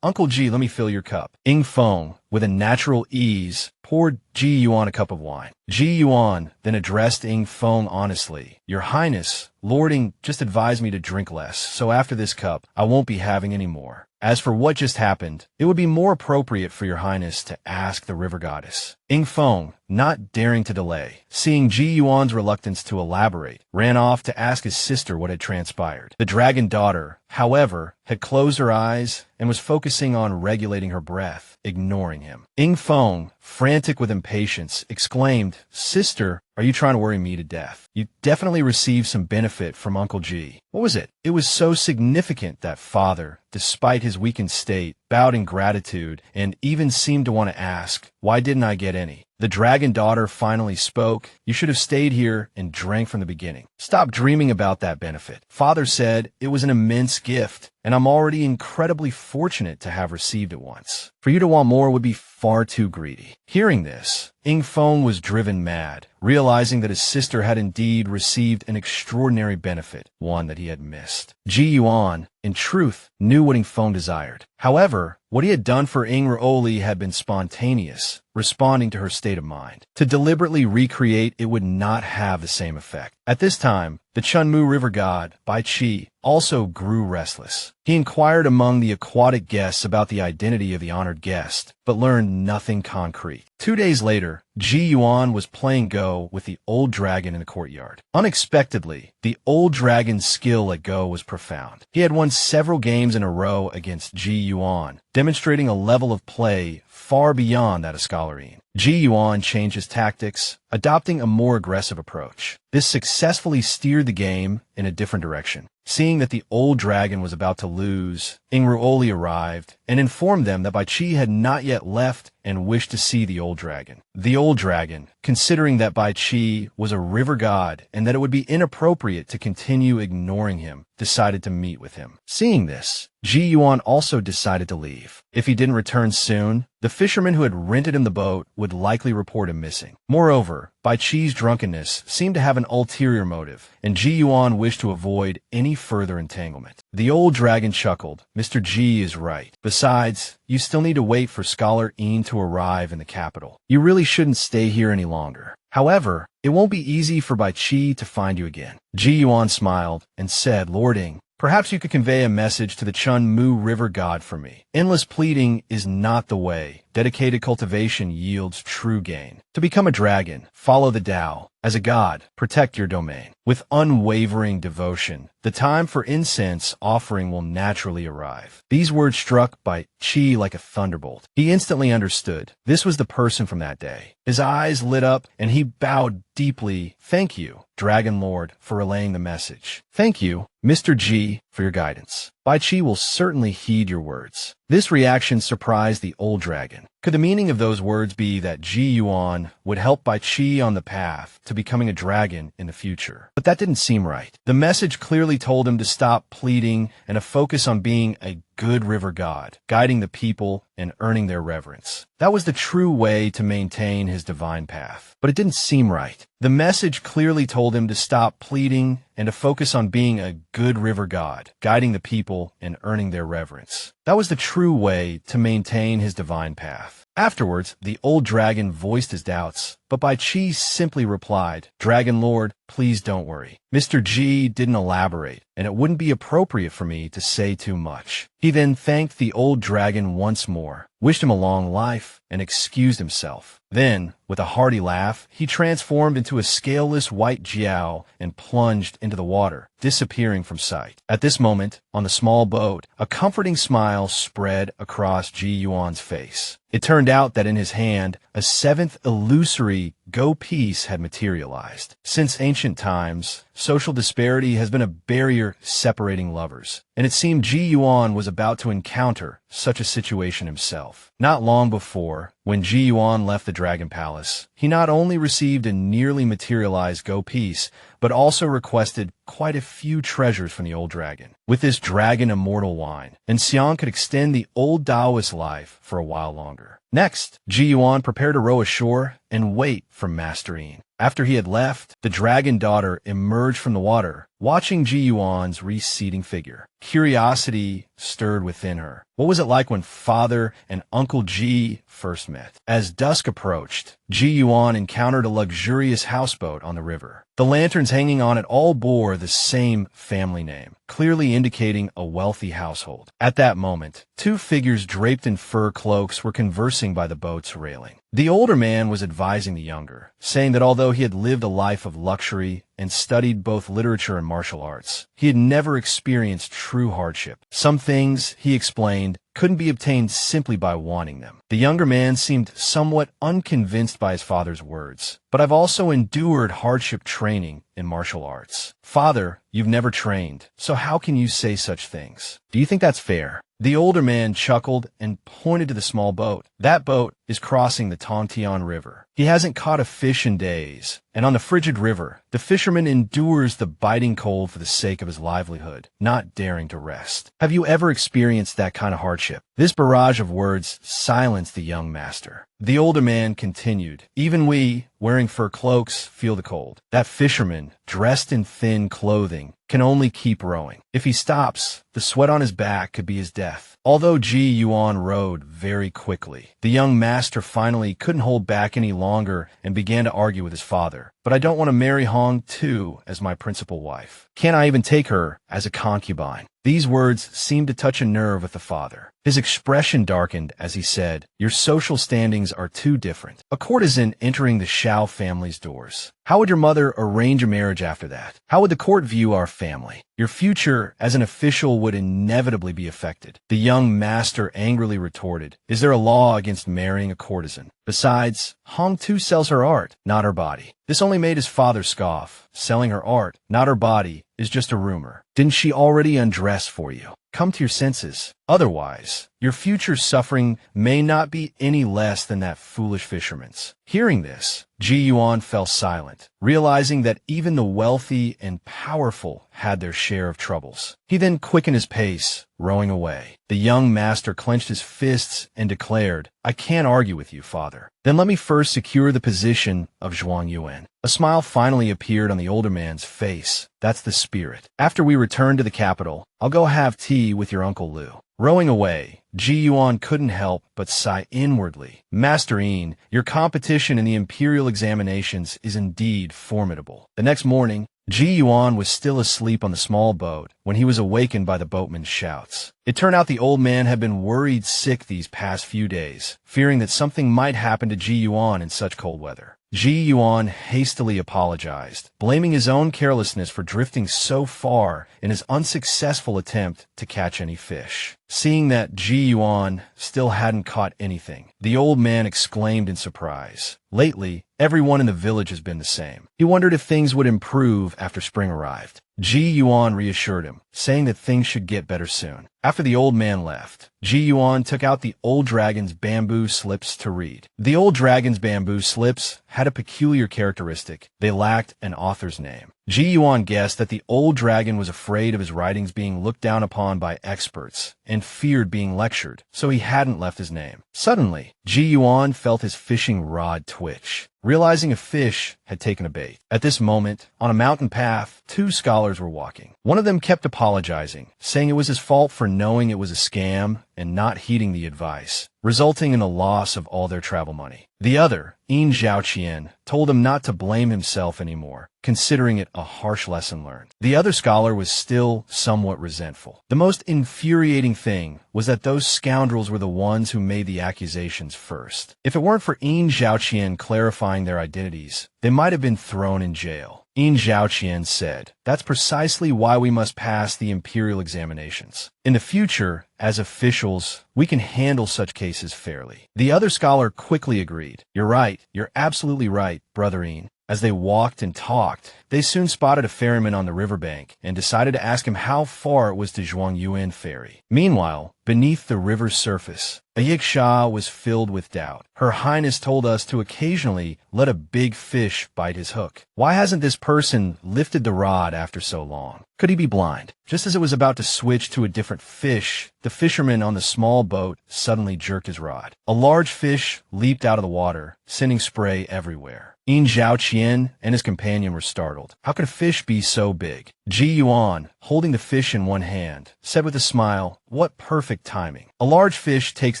[SPEAKER 1] Uncle Ji, let me fill your cup. Ing Feng, with a natural ease, poured Ji Yuan a cup of wine. Ji Yuan then addressed Ing Feng honestly. Your Highness, Lord Ing just advised me to drink less, so after this cup, I won't be having any more. As for what just happened, it would be more appropriate for your Highness to ask the river goddess. Ing Feng, not daring to delay, seeing Ji Yuan's reluctance to elaborate, ran off to ask his sister what had transpired. The dragon daughter, however, had closed her eyes and was focusing on regulating her breath, ignoring him. Ing Feng, frantic with impatience, exclaimed, Sister, are you trying to worry me to death? You definitely received some benefit from Uncle Ji. What was it? It was so significant that father, despite his weakened state, bowed in gratitude and even seemed to want to ask, why didn't I get any? The dragon daughter finally spoke. You should have stayed here and drank from the beginning. Stop dreaming about that benefit. Father said it was an immense gift, and I'm already incredibly fortunate to have received it once. For you to want more would be far too greedy. Hearing this, Ing Feng was driven mad, realizing that his sister had indeed received an extraordinary benefit, one that he had missed. Ji Yuan, in truth, knew what Ing Feng desired. However, what he had done for Ing Ruoli had been spontaneous, responding to her state of mind. To deliberately recreate it would not have the same effect. At this time, the Chunmu river god, Bai Qi, also grew restless. He inquired among the aquatic guests about the identity of the honored guest, but learned nothing concrete. 2 days later, Ji Yuan was playing Go with the old dragon in the courtyard. Unexpectedly, the old dragon's skill at Go was profound. He had won several games in a row against Ji Yuan, demonstrating a level of play far beyond that of Scholarine. Ji Yuan changed his tactics, adopting a more aggressive approach. This successfully steered the game in a different direction. Seeing that the old dragon was about to lose, Ing Ruoli arrived and informed them that Bai Qi had not yet left and wished to see the old dragon. The old dragon, considering that Bai Qi was a river god and that it would be inappropriate to continue ignoring him, decided to meet with him. Seeing this, Ji Yuan also decided to leave. If he didn't return soon, the fisherman who had rented him the boat would likely report him missing. Moreover, Bai Qi's drunkenness seemed to have an ulterior motive, and Ji Yuan wished to avoid any further entanglement. The old dragon chuckled. Mr. Ji is right. Besides, you still need to wait for Scholar Een to arrive in the capital. You really shouldn't stay here any longer. However, it won't be easy for Bai Qi to find you again. Ji Yuan smiled and said, Lord Ing, perhaps you could convey a message to the Chunmu river god for me. Endless pleading is not the way. Dedicated cultivation yields true gain. To become a dragon, follow the Tao. As a god, protect your domain. With unwavering devotion, the time for incense offering will naturally arrive. These words struck Bai Qi like a thunderbolt. He instantly understood. This was the person from that day. His eyes lit up and he bowed deeply. Thank you, Dragon Lord, for relaying the message. Thank you, Mr. Ji, for your guidance. Bai Qi will certainly heed your words. This reaction surprised the old dragon. Could the meaning of those words be that Ji Yuan would help Bai Qi on the path to becoming a dragon in the future? But that didn't seem right. The message clearly told him to stop pleading and to focus on being a good river god, guiding the people and earning their reverence. That was the true way to maintain his divine path. But it didn't seem right. The message clearly told him to stop pleading and to focus on being a good river god, guiding the people and earning their reverence. That was the true way to maintain his divine path. Afterwards, the old dragon voiced his doubts, but Bai Qi simply replied, "Dragon Lord, please don't worry." Mr. Ji didn't elaborate, and it wouldn't be appropriate for me to say too much. He then thanked the old dragon once more, wished him a long life, and excused himself. Then, with a hearty laugh, he transformed into a scaleless white jiao and plunged into the water, disappearing from sight. At this moment, on the small boat, a comforting smile spread across Ji Yuan's face. It turned out that in his hand, a seventh illusory go piece had materialized. Since ancient times, social disparity has been a barrier separating lovers, and it seemed Ji Yuan was about to encounter such a situation himself. Not long before, when Ji Yuan left the Dragon Palace, he not only received a nearly materialized go piece, but also requested quite a few treasures from the old dragon. With this dragon immortal wine, and Xiang could extend the old Taoist life for a while longer. Next, Ji Yuan prepared to row ashore and wait for Master Yin. After he had left, the dragon daughter emerged from the water, watching Ji Yuan's receding figure. Curiosity stirred within her. What was it like when Father and Uncle Ji first met? As dusk approached, Ji Yuan encountered a luxurious houseboat on the river. The lanterns hanging on it all bore the same family name, clearly indicating a wealthy household. At that moment, two figures draped in fur cloaks were conversing by the boat's railing. The older man was advising the younger, saying that although he had lived a life of luxury and studied both literature and martial arts, he had never experienced true hardship. Some things, he explained, couldn't be obtained simply by wanting them. The younger man seemed somewhat unconvinced by his father's words. "But I've also endured hardship training in martial arts." "Father, you've never trained, so how can you say such things? Do you think that's fair?" The older man chuckled and pointed to the small boat. "That boat is crossing the Tongtian River. He hasn't caught a fish in days, and on the frigid river, the fisherman endures the biting cold for the sake of his livelihood, not daring to rest. Have you ever experienced that kind of hardship?" This barrage of words silenced the young master. The older man continued, "Even we, wearing fur cloaks, feel the cold. That fisherman, dressed in thin clothing, can only keep rowing. If he stops, the sweat on his back could be his death." Although Ji Yuan rowed very quickly, the young master finally couldn't hold back any longer and began to argue with his father. "But I don't want to marry Hong Tu as my principal wife. Can't I even take her as a concubine?" These words seemed to touch a nerve with the father. His expression darkened as he said, "Your social standings are too different. A courtesan entering the Shao family's doors. How would your mother arrange a marriage after that? How would the court view our family? Your future as an official would inevitably be affected." The young master angrily retorted, "Is there a law against marrying a courtesan? Besides, Hong Tu sells her art, not her body." This only made his father scoff. Selling her art, not her body, is just a rumor. Didn't she already undress for you? Come to your senses. Otherwise, your future suffering may not be any less than that foolish fisherman's. Hearing this, Ji Yuan fell silent, realizing that even the wealthy and powerful had their share of troubles. He then quickened his pace, rowing away. The young master clenched his fists and declared, "I can't argue with you, father. Then let me first secure the position of Zhuang Yuan." A smile finally appeared on the older man's face. "That's the spirit. After we return to the capital, I'll go have tea with your Uncle Liu." Rowing away, Ji Yuan couldn't help but sigh inwardly. "Master Yin, your competition in the imperial examinations is indeed formidable." The next morning, Ji Yuan was still asleep on the small boat when he was awakened by the boatman's shouts. It turned out the old man had been worried sick these past few days, fearing that something might happen to Ji Yuan in such cold weather. Ji Yuan hastily apologized, blaming his own carelessness for drifting so far in his unsuccessful attempt to catch any fish. Seeing that Ji Yuan still hadn't caught anything, the old man exclaimed in surprise. Lately, everyone in the village has been the same. He wondered if things would improve after spring arrived. Ji Yuan reassured him, saying that things should get better soon. After the old man left, Ji Yuan took out the old dragon's bamboo slips to read. The old dragon's bamboo slips had a peculiar characteristic. They lacked an author's name. Ji Yuan guessed that the old dragon was afraid of his writings being looked down upon by experts and feared being lectured, so he hadn't left his name. Suddenly, Ji Yuan felt his fishing rod twitch, realizing a fish had taken a bait. At this moment, on a mountain path, two scholars were walking. One of them kept apologizing, saying it was his fault for knowing it was a scam and not heeding the advice, resulting in the loss of all their travel money. The other, Yin Zhaoqian, told him not to blame himself anymore, considering it a harsh lesson learned. The other scholar was still somewhat resentful. The most infuriating thing was that those scoundrels were the ones who made the accusations first. If it weren't for Yin Zhaoqian clarifying their identities, they might have been thrown in jail. Yin Zhaoqian said, "That's precisely why we must pass the imperial examinations. In the future, as officials, we can handle such cases fairly." The other scholar quickly agreed. "You're right. You're absolutely right, Brother Yin." As they walked and talked, they soon spotted a ferryman on the riverbank and decided to ask him how far it was to Zhuangyuan Ferry. Meanwhile, beneath the river's surface, a yiksha was filled with doubt. Her Highness told us to occasionally let a big fish bite his hook. Why hasn't this person lifted the rod after so long? Could he be blind? Just as it was about to switch to a different fish, the fisherman on the small boat suddenly jerked his rod. A large fish leaped out of the water, sending spray everywhere. Yin Zhaoqian and his companion were startled. How could a fish be so big? Ji Yuan, holding the fish in one hand, said with a smile, "What perfect timing. A large fish takes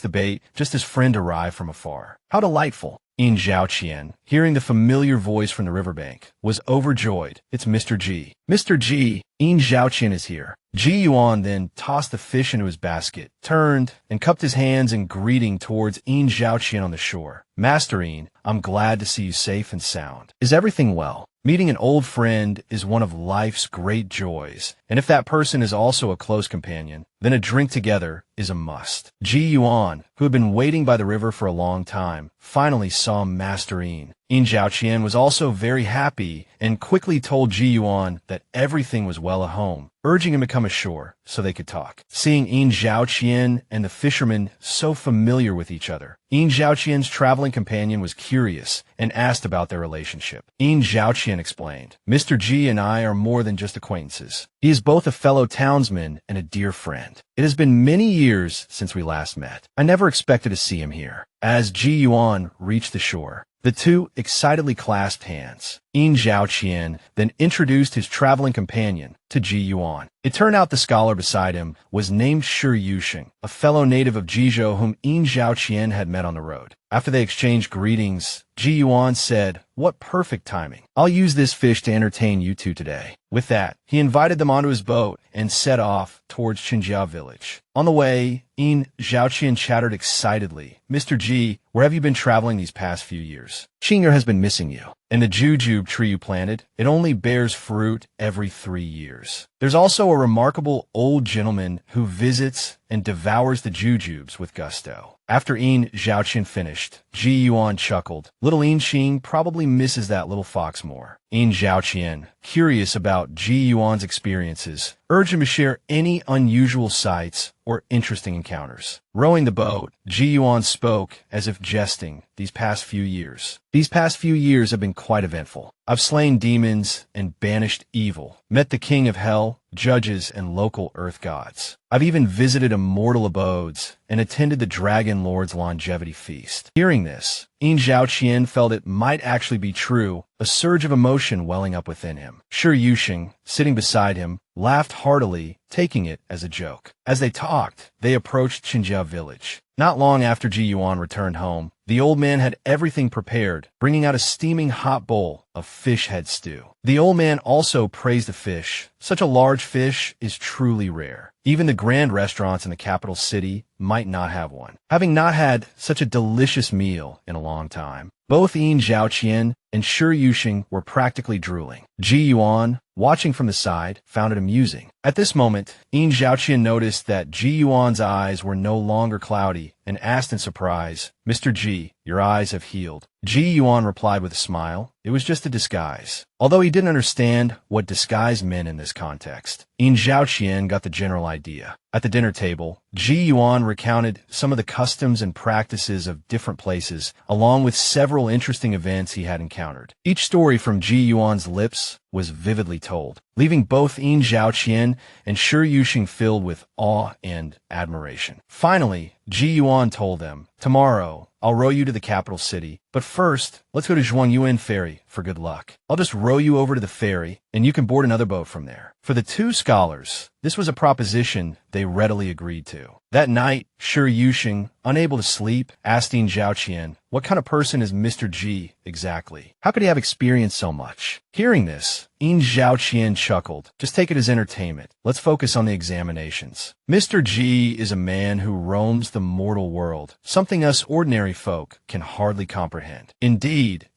[SPEAKER 1] the bait just as friend arrived from afar. How delightful." Yin Zhaoqian, hearing the familiar voice from the riverbank, was overjoyed. "It's Mr. Ji. Mr. Ji, Yin Zhaoqian is here." Ji Yuan then tossed the fish into his basket, turned, and cupped his hands in greeting towards Yin Zhaoqian on the shore. "Master Yin, I'm glad to see you safe and sound. Is everything well?" Meeting an old friend is one of life's great joys, and if that person is also a close companion, then a drink together is a must. Ji Yuan, who had been waiting by the river for a long time, finally saw Master Yin. Yin Zhaoqian was also very happy and quickly told Ji Yuan that everything was well at home, urging him to come ashore so they could talk. Seeing Yin Zhaoqian and the fisherman so familiar with each other, Yin Zhaoqian's traveling companion was curious and asked about their relationship. Yin Zhaoqian explained, "Mr. Ji and I are more than just acquaintances. He is both a fellow townsman and a dear friend. It has been many years since we last met. I never expected to see him here." As Ji Yuan reached the shore, the two excitedly clasped hands. Yin Zhaoqian then introduced his traveling companion to Ji Yuan. It turned out the scholar beside him was named Shi Yusheng, a fellow native of Jizhou whom Yin Zhaoqian had met on the road. After they exchanged greetings, Ji Yuan said, "What perfect timing. I'll use this fish to entertain you two today." With that, he invited them onto his boat and set off towards Qinjia village. On the way, Yin Zhaoqian chattered excitedly, "Mr. Ji, where have you been traveling these past few years? Qing'er has been missing you. And the jujube tree you planted, it only bears fruit every 3 years. There's also a remarkable old gentleman who visits and devours the jujubes with gusto." After Yin Zhaoqian finished, Ji Yuan chuckled. Little Yin Xing probably misses that little fox more. Yin Zhaoqian, curious about Ji Yuan's experiences, urged him to share any unusual sights or interesting encounters. Rowing the boat, Ji Yuan spoke as if jesting. These past few years have been quite eventful. I've slain demons and banished evil, met the king of hell, judges, and local earth gods. I've even visited immortal abodes and attended the Dragon Lord's longevity feast. Hearing this, Yin Zhaoqian felt it might actually be true, a surge of emotion welling up within him. Shi Yusheng, sitting beside him, laughed heartily, taking it as a joke. As they talked, they approached Qinjia village. Not long after Ji Yuan returned home, the old man had everything prepared, bringing out a steaming hot bowl of fish head stew. The old man also praised the fish. Such a large fish is truly rare. Even the grand restaurants in the capital city might not have one. Having not had such a delicious meal in a long time, both Yin Zhaoqian and Shi Yuxing were practically drooling. Ji Yuan, watching from the side, found it amusing. At this moment, Yin Zhaoqian noticed that Ji Yuan's eyes were no longer cloudy and asked in surprise, "Mr. Ji, your eyes have healed." Ji Yuan replied with a smile, "It was just a disguise." Although he didn't understand what disguise meant in this context, Yin Zhaoqian got the general idea. At the dinner table, Ji Yuan recounted some of the customs and practices of different places, along with several interesting events he had encountered. Each story from Ji Yuan's lips was vividly told, leaving both Yin Zhaoqian and Shi Yuxing filled with awe and admiration. Finally, Ji Yuan told them, "Tomorrow, I'll row you to the capital city, but first, let's go to Zhuangyuan Ferry for good luck. I'll just row you over to the ferry, and you can board another boat from there." For the two scholars, this was a proposition they readily agreed to. That night, Shi Yuxing, unable to sleep, asked Yin Zhaoqian, "What kind of person is Mr. Ji exactly? How could he have experienced so much?" Hearing this, Yin Zhaoqian chuckled. "Just take it as entertainment. Let's focus on the examinations. Mr. Ji is a man who roams the mortal world, something us ordinary folk can hardly comprehend. Indeed,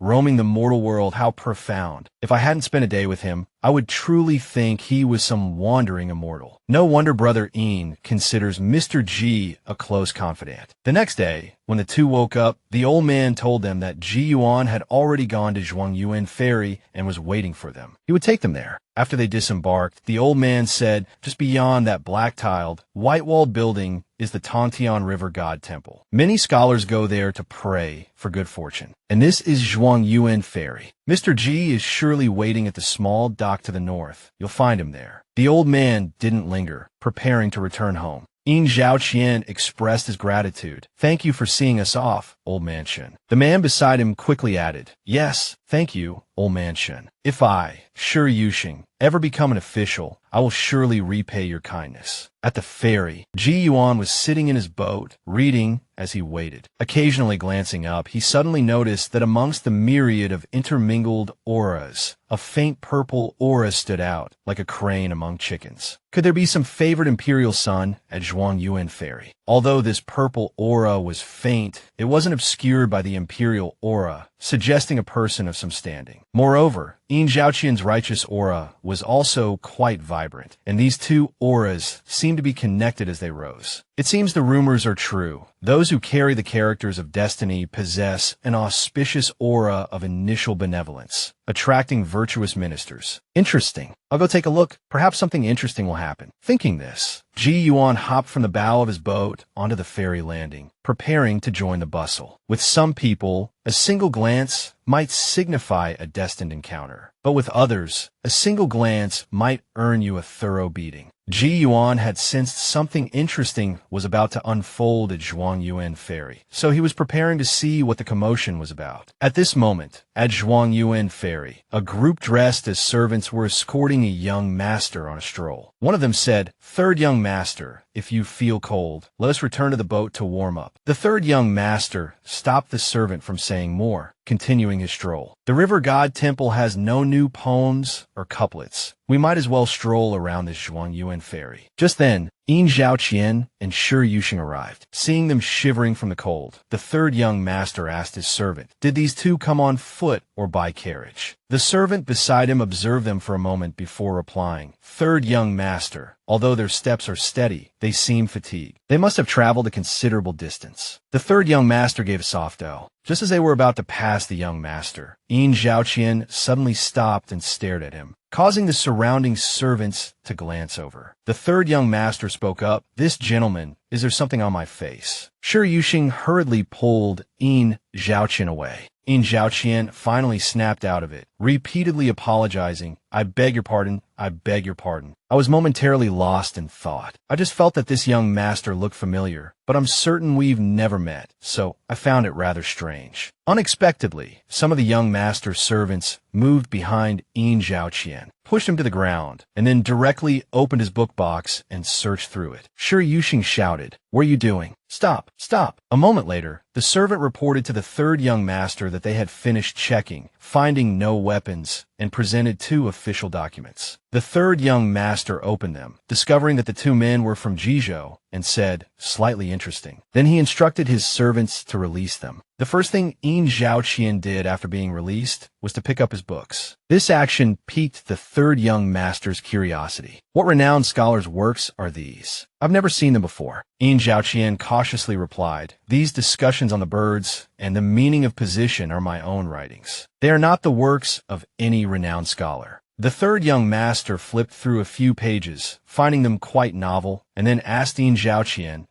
[SPEAKER 1] roaming the mortal world, how profound. If I hadn't spent a day with him, I would truly think he was some wandering immortal. No wonder Brother Yin considers Mr. Ji a close confidant." The next day, when the two woke up, the old man told them that Ji Yuan had already gone to Zhuangyuan Ferry and was waiting for them. He would take them there. After they disembarked, the old man said, "Just beyond that black-tiled, white-walled building is the Tongtian River God Temple. Many scholars go there to pray for good fortune. And this is Zhuangyuan Ferry. Mr. Ji is surely waiting at the small dock to the north. You'll find him there." The old man didn't linger, preparing to return home. Yin Zhaoqian expressed his gratitude. "Thank you for seeing us off, Old Man Shen." The man beside him quickly added, "Yes, thank you, Old Man Shen. If I, Shi Yuxing, ever become an official, I will surely repay your kindness." At the ferry, Ji Yuan was sitting in his boat, reading as he waited. Occasionally glancing up, he suddenly noticed that amongst the myriad of intermingled auras, a faint purple aura stood out, like a crane among chickens. Could there be some favored imperial son at Zhuangyuan Ferry? Although this purple aura was faint, it wasn't obscured by the imperial aura, suggesting a person of some standing. Moreover, Yin Zhaoqian's righteous aura was also quite vibrant, and these two auras seemed to be connected as they rose. It seems the rumors are true. Those who carry the characters of destiny possess an auspicious aura of initial benevolence, attracting virtuous ministers. Interesting. I'll go take a look. Perhaps something interesting will happen. Thinking this, Ji Yuan hopped from the bow of his boat onto the ferry landing, preparing to join the bustle. With some people, a single glance might signify a destined encounter, but with others, a single glance might earn you a thorough beating. Ji Yuan had sensed something interesting was about to unfold at Zhuangyuan Ferry, so he was preparing to see what the commotion was about. At this moment, at Zhuangyuan Ferry, a group dressed as servants were escorting a young master on a stroll. One of them said, "Third young master, if you feel cold, let us return to the boat to warm up." The third young master stopped the servant from saying more, continuing his stroll. "The River God Temple has no new poems or couplets. We might as well stroll around this Zhuangyuan Ferry." Just then, Yin Zhaoqian and Shi Yuxing arrived. Seeing them shivering from the cold, the third young master asked his servant, "Did these two come on foot or by carriage?" The servant beside him observed them for a moment before replying, "Third young master, although their steps are steady, they seem fatigued. They must have traveled a considerable distance." The third young master gave a soft "oh." Just as they were about to pass the young master, Yin Zhaoqian suddenly stopped and stared at him, causing the surrounding servants to glance over. The third young master spoke up, "This gentleman, is there something on my face?" Shi Yuxing hurriedly pulled Yin Zhaoqian away. Yin Zhaoqian finally snapped out of it, repeatedly apologizing, "I beg your pardon, I beg your pardon. I was momentarily lost in thought. I just felt that this young master looked familiar, but I'm certain we've never met, so I found it rather strange." Unexpectedly, some of the young master's servants moved behind Yin Zhaoqian, pushed him to the ground, and then directly opened his book box and searched through it. Shi Yuxing shouted, "What are you doing? Stop, stop!" A moment later, the servant reported to the third young master that they had finished checking, finding no weapons, and presented 2 official documents. The third young master opened them, discovering that the 2 men were from Jizhou, and said, "Slightly interesting." Then he instructed his servants to release them. The first thing Yin Zhaoqian did after being released was to pick up his books. This action piqued the third young master's curiosity. "What renowned scholars' works are these? I've never seen them before." Yin Zhaoqian cautiously replied, "These discussions on the birds and the meaning of position are my own writings. They are not the works of any renowned scholar." The third young master flipped through a few pages, finding them quite novel, and then asked Yin Zhaoqian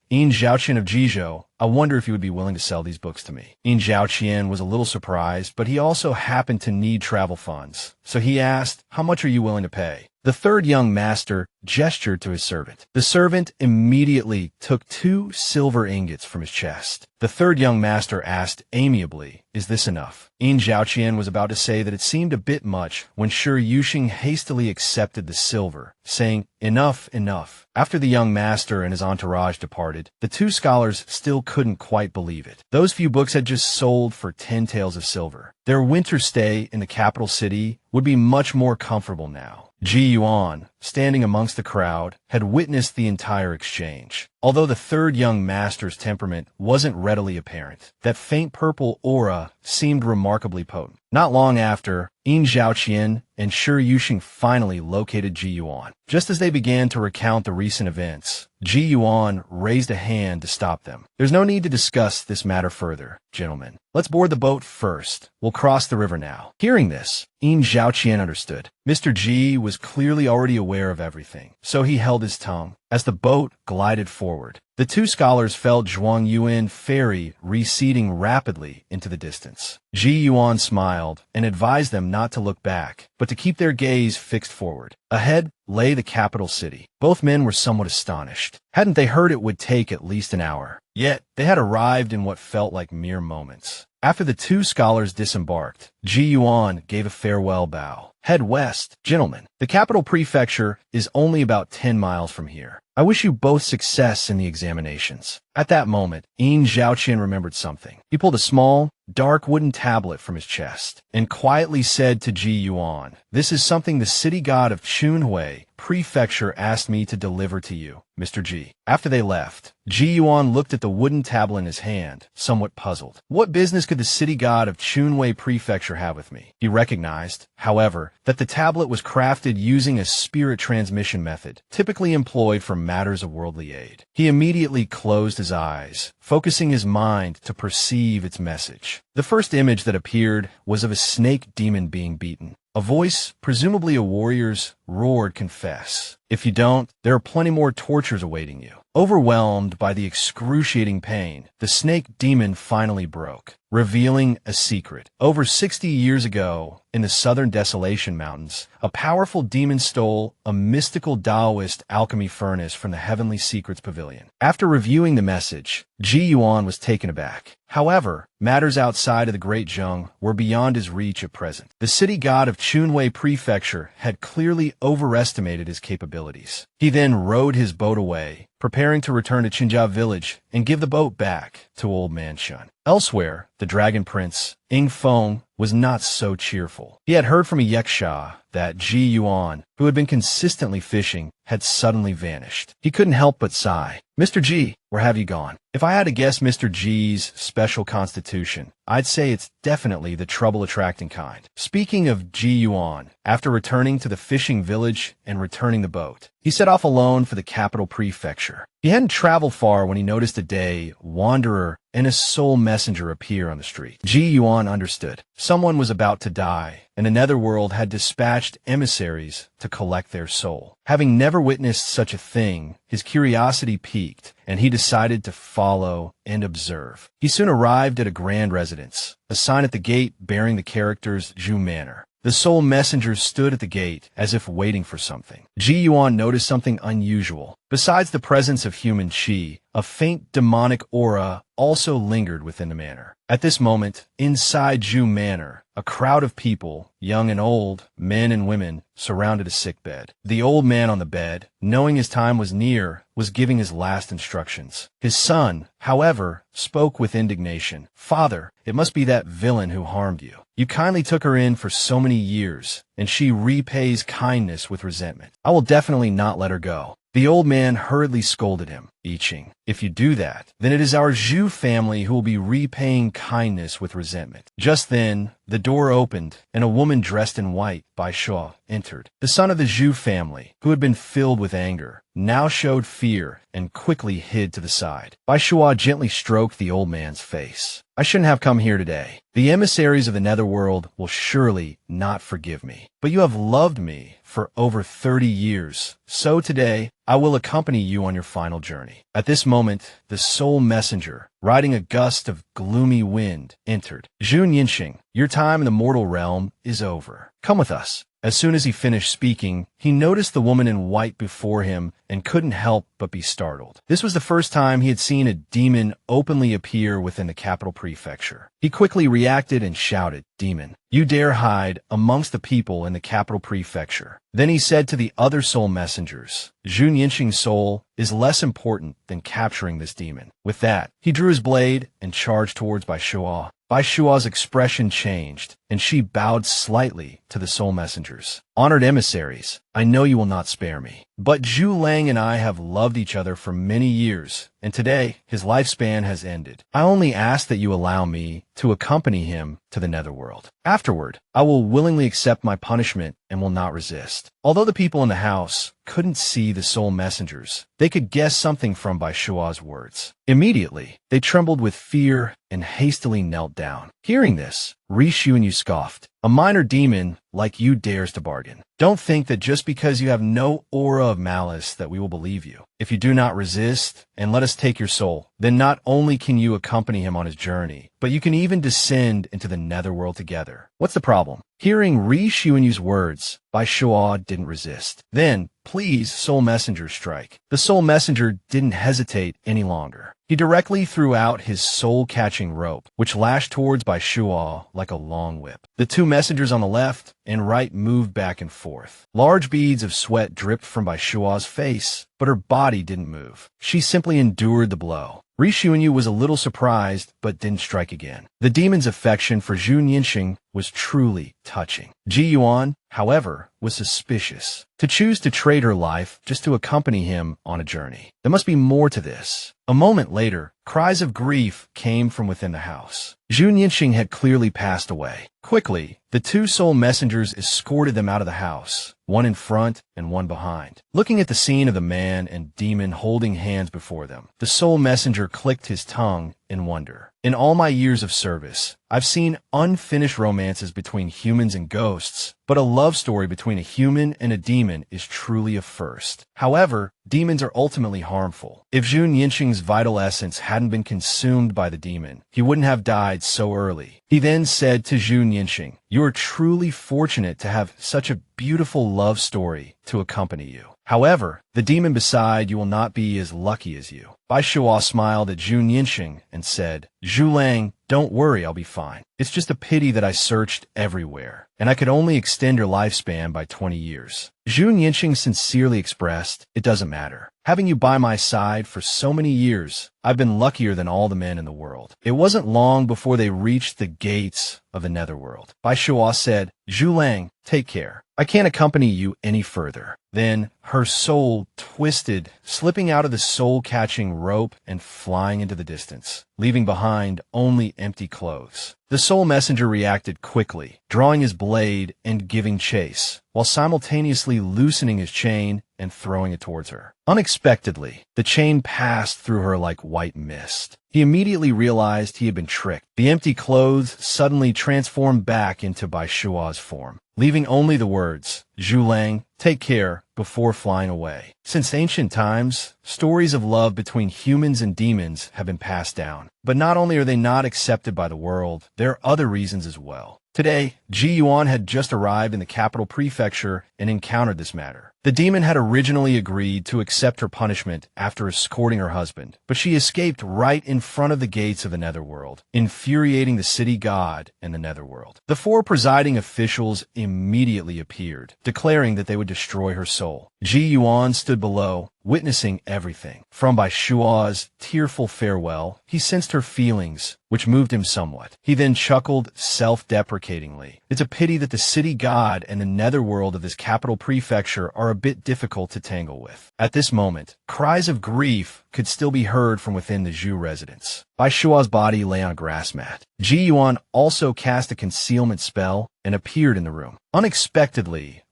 [SPEAKER 1] of Jizhou, "I wonder if you would be willing to sell these books to me." Yin Zhaoqian was a little surprised, but he also happened to need travel funds, so he asked, "How much are you willing to pay?" The third young master gestured to his servant. The servant immediately took 2 silver ingots from his chest. The third young master asked amiably, "Is this enough?" Yin Zhaoqian was about to say that it seemed a bit much when Shi Yuxing hastily accepted the silver, saying, "Enough, enough." After the young master and his entourage departed, the 2 scholars still couldn't quite believe it. Those few books had just sold for 10 taels of silver. Their winter stay in the capital city would be much more comfortable now. Ji Yuan, standing amongst the crowd, had witnessed the entire exchange. Although the third young master's temperament wasn't readily apparent, that faint purple aura seemed remarkably potent. Not long after, Yin Zhaoqian and Shi Yuxing finally located Ji Yuan. Just as they began to recount the recent events, Ji Yuan raised a hand to stop them. "There's no need to discuss this matter further, gentlemen. Let's board the boat first. We'll cross the river now." Hearing this, Yin Zhaoqian understood. Mr. Ji was clearly already aware of everything, so he held his tongue. As the boat glided forward, the 2 scholars felt Zhuang Yuan ferry receding rapidly into the distance. Ji Yuan smiled and advised them not to look back, but to keep their gaze fixed forward. Ahead lay the capital city. Both men were somewhat astonished. Hadn't they heard it would take at least an hour? Yet, they had arrived in what felt like mere moments. After the 2 scholars disembarked, Ji Yuan gave a farewell bow. "Head west, gentlemen. The capital prefecture is only about 10 miles from here. I wish you both success in the examinations." At that moment, Yin Zhaoqian remembered something. He pulled a small, dark wooden tablet from his chest and quietly said to Ji Yuan, "This is something the city god of Chunhui Prefecture asked me to deliver to you, Mr. Ji." After they left, Ji Yuan looked at the wooden tablet in his hand, somewhat puzzled. What business could the city god of Chunhui Prefecture have with me? He recognized, however, that the tablet was crafted using a spirit transmission method, typically employed for matters of worldly aid. He immediately closed his eyes, focusing his mind to perceive its message. The first image that appeared was of a snake demon being beaten. A voice, presumably a warrior's, roared, "Confess. If you don't, there are plenty more tortures awaiting you." Overwhelmed by the excruciating pain, the snake demon finally broke, revealing a secret. Over 60 years ago, in the southern Desolation Mountains, a powerful demon stole a mystical Taoist alchemy furnace from the Heavenly Secrets Pavilion. After reviewing the message, Ji Yuan was taken aback. However, matters outside of the Great Zheng were beyond his reach at present. The city god of Chunhui Prefecture had clearly overestimated his capabilities. He then rowed his boat away, preparing to return to Qinjia village and give the boat back to Old Man Shun. Elsewhere, the Dragon Prince, Ing Feng, was not so cheerful. He had heard from a Yeksha that Ji Yuan, who had been consistently fishing, had suddenly vanished. He couldn't help but sigh. "Mr. Ji, where have you gone?" If I had to guess Mr. G's special constitution, I'd say it's definitely the trouble-attracting kind. Speaking of Ji Yuan, after returning to the fishing village and returning the boat, he set off alone for the capital prefecture. He hadn't traveled far when he noticed a day wanderer and a soul messenger appear on the street. Ji Yuan understood. Someone was about to die, and the netherworld had dispatched emissaries to collect their soul. Having never witnessed such a thing, his curiosity piqued, and he decided to follow and observe. He soon arrived at a grand residence, a sign at the gate bearing the characters Zhu Manor. The soul messenger stood at the gate as if waiting for something. Ji Yuan noticed something unusual. Besides the presence of human qi, a faint demonic aura also lingered within the manor. At this moment, inside Zhu Manor, a crowd of people, young and old, men and women, surrounded a sick bed. The old man on the bed, knowing his time was near, was giving his last instructions. His son, however, spoke with indignation. "Father, it must be that villain who harmed you. You kindly took her in for so many years, and she repays kindness with resentment. I will definitely not let her go." The old man hurriedly scolded him, I Ching. "If you do that, then it is our Zhu family who will be repaying kindness with resentment." Just then, the door opened, and a woman dressed in white, Bai Shuo, entered. The son of the Zhu family, who had been filled with anger, now showed fear and quickly hid to the side. Bai Shuo gently stroked the old man's face. "I shouldn't have come here today. The emissaries of the netherworld will surely not forgive me. But you have loved me for over 30 years, so today I will accompany you on your final journey." At this moment, the soul messenger, riding a gust of gloomy wind, entered. "Zhu Yinxing, your time in the mortal realm is over. Come with us." As soon as he finished speaking, he noticed the woman in white before him and couldn't help but be startled. This was the first time he had seen a demon openly appear within the capital prefecture. He quickly reacted and shouted, "Demon, you dare hide amongst the people in the capital prefecture." Then he said to the other soul messengers, "Zhu Yinxing's soul is less important than capturing this demon." With that, he drew his blade and charged towards Bai Shuo. Bai Shuo's expression changed, and she bowed slightly to the soul messengers. "Honored emissaries, I know you will not spare me, but Zhu Lang and I have loved each other for many years, and today his lifespan has ended. I only ask that you allow me to accompany him to the netherworld. Afterward, I will willingly accept my punishment and will not resist." Although the people in the house couldn't see the soul messengers, they could guess something from Bai Shuo's words. Immediately, they trembled with fear and hastily knelt down. Hearing this, Rishu scoffed. "A minor demon like you dares to bargain. Don't think that just because you have no aura of malice that we will believe you. If you do not resist and let us take your soul, then not only can you accompany him on his journey, but you can even descend into the netherworld together. What's the problem?" Hearing Rishu's words, Bai Shuo didn't resist. "Then, please, soul messenger, strike." The soul messenger didn't hesitate any longer. He directly threw out his soul-catching rope, which lashed towards Bai Shuo like a long whip. The two messengers on the left and right moved back and forth. Large beads of sweat dripped from Bai Shuo's face, but her body didn't move. She simply endured the blow. Rishu was a little surprised, but didn't strike again. The demon's affection for Zhu Yinxing was truly touching. Ji Yuan, however, was suspicious. To choose to trade her life just to accompany him on a journey. There must be more to this. A moment later, cries of grief came from within the house. Zhu Yinxing had clearly passed away. Quickly, the two soul messengers escorted them out of the house, one in front and one behind. Looking at the scene of the man and demon holding hands before them, the soul messenger clicked his tongue in wonder. "In all my years of service, I've seen unfinished romances between humans and ghosts, but a love story between a human and a demon is truly a first. However, demons are ultimately harmful. If Zhu Yinxing's vital essence hadn't been consumed by the demon, he wouldn't have died so early." He then said to Zhu Yinxing, "You are truly fortunate to have such a beautiful love story to accompany you. However, the demon beside you will not be as lucky as you." Bai Shuo smiled at Zhu Yinxing and said, "Zhu Lang, don't worry, I'll be fine. It's just a pity that I searched everywhere, and I could only extend your lifespan by 20 years. Zhu Yinxing sincerely expressed, "It doesn't matter. Having you by my side for so many years, I've been luckier than all the men in the world." It wasn't long before they reached the gates of the netherworld. Bai Shuo said, "Zhu Lang, take care. I can't accompany you any further." Then her soul twisted, slipping out of the soul-catching rope and flying into the distance, leaving behind only empty clothes. The soul messenger reacted quickly, drawing his blade and giving chase, while simultaneously loosening his chain and throwing it towards her. Unexpectedly, the chain passed through her like white mist. He immediately realized he had been tricked. The empty clothes suddenly transformed back into Bai Shuo's form, leaving only the words, "Zhu Lang, take care," before flying away. Since ancient times, stories of love between humans and demons have been passed down. But not only are they not accepted by the world, there are other reasons as well. Today, Ji Yuan had just arrived in the capital prefecture and encountered this matter. The demon had originally agreed to accept her punishment after escorting her husband, but she escaped right in front of the gates of the Netherworld, infuriating the city god and the Netherworld. The four presiding officials immediately appeared, declaring that they would destroy her soul. Ji Yuan stood below, witnessing everything. From Bai Shua's tearful farewell, he sensed her feelings, which moved him somewhat. He then chuckled self-deprecatingly. It's a pity that the city god and the netherworld of this capital prefecture are a bit difficult to tangle with. At this moment, cries of grief could still be heard from within the Zhu residence. Bai Shua's body lay on a grass mat. Ji Yuan also cast a concealment spell and appeared in the room. Unexpectedly,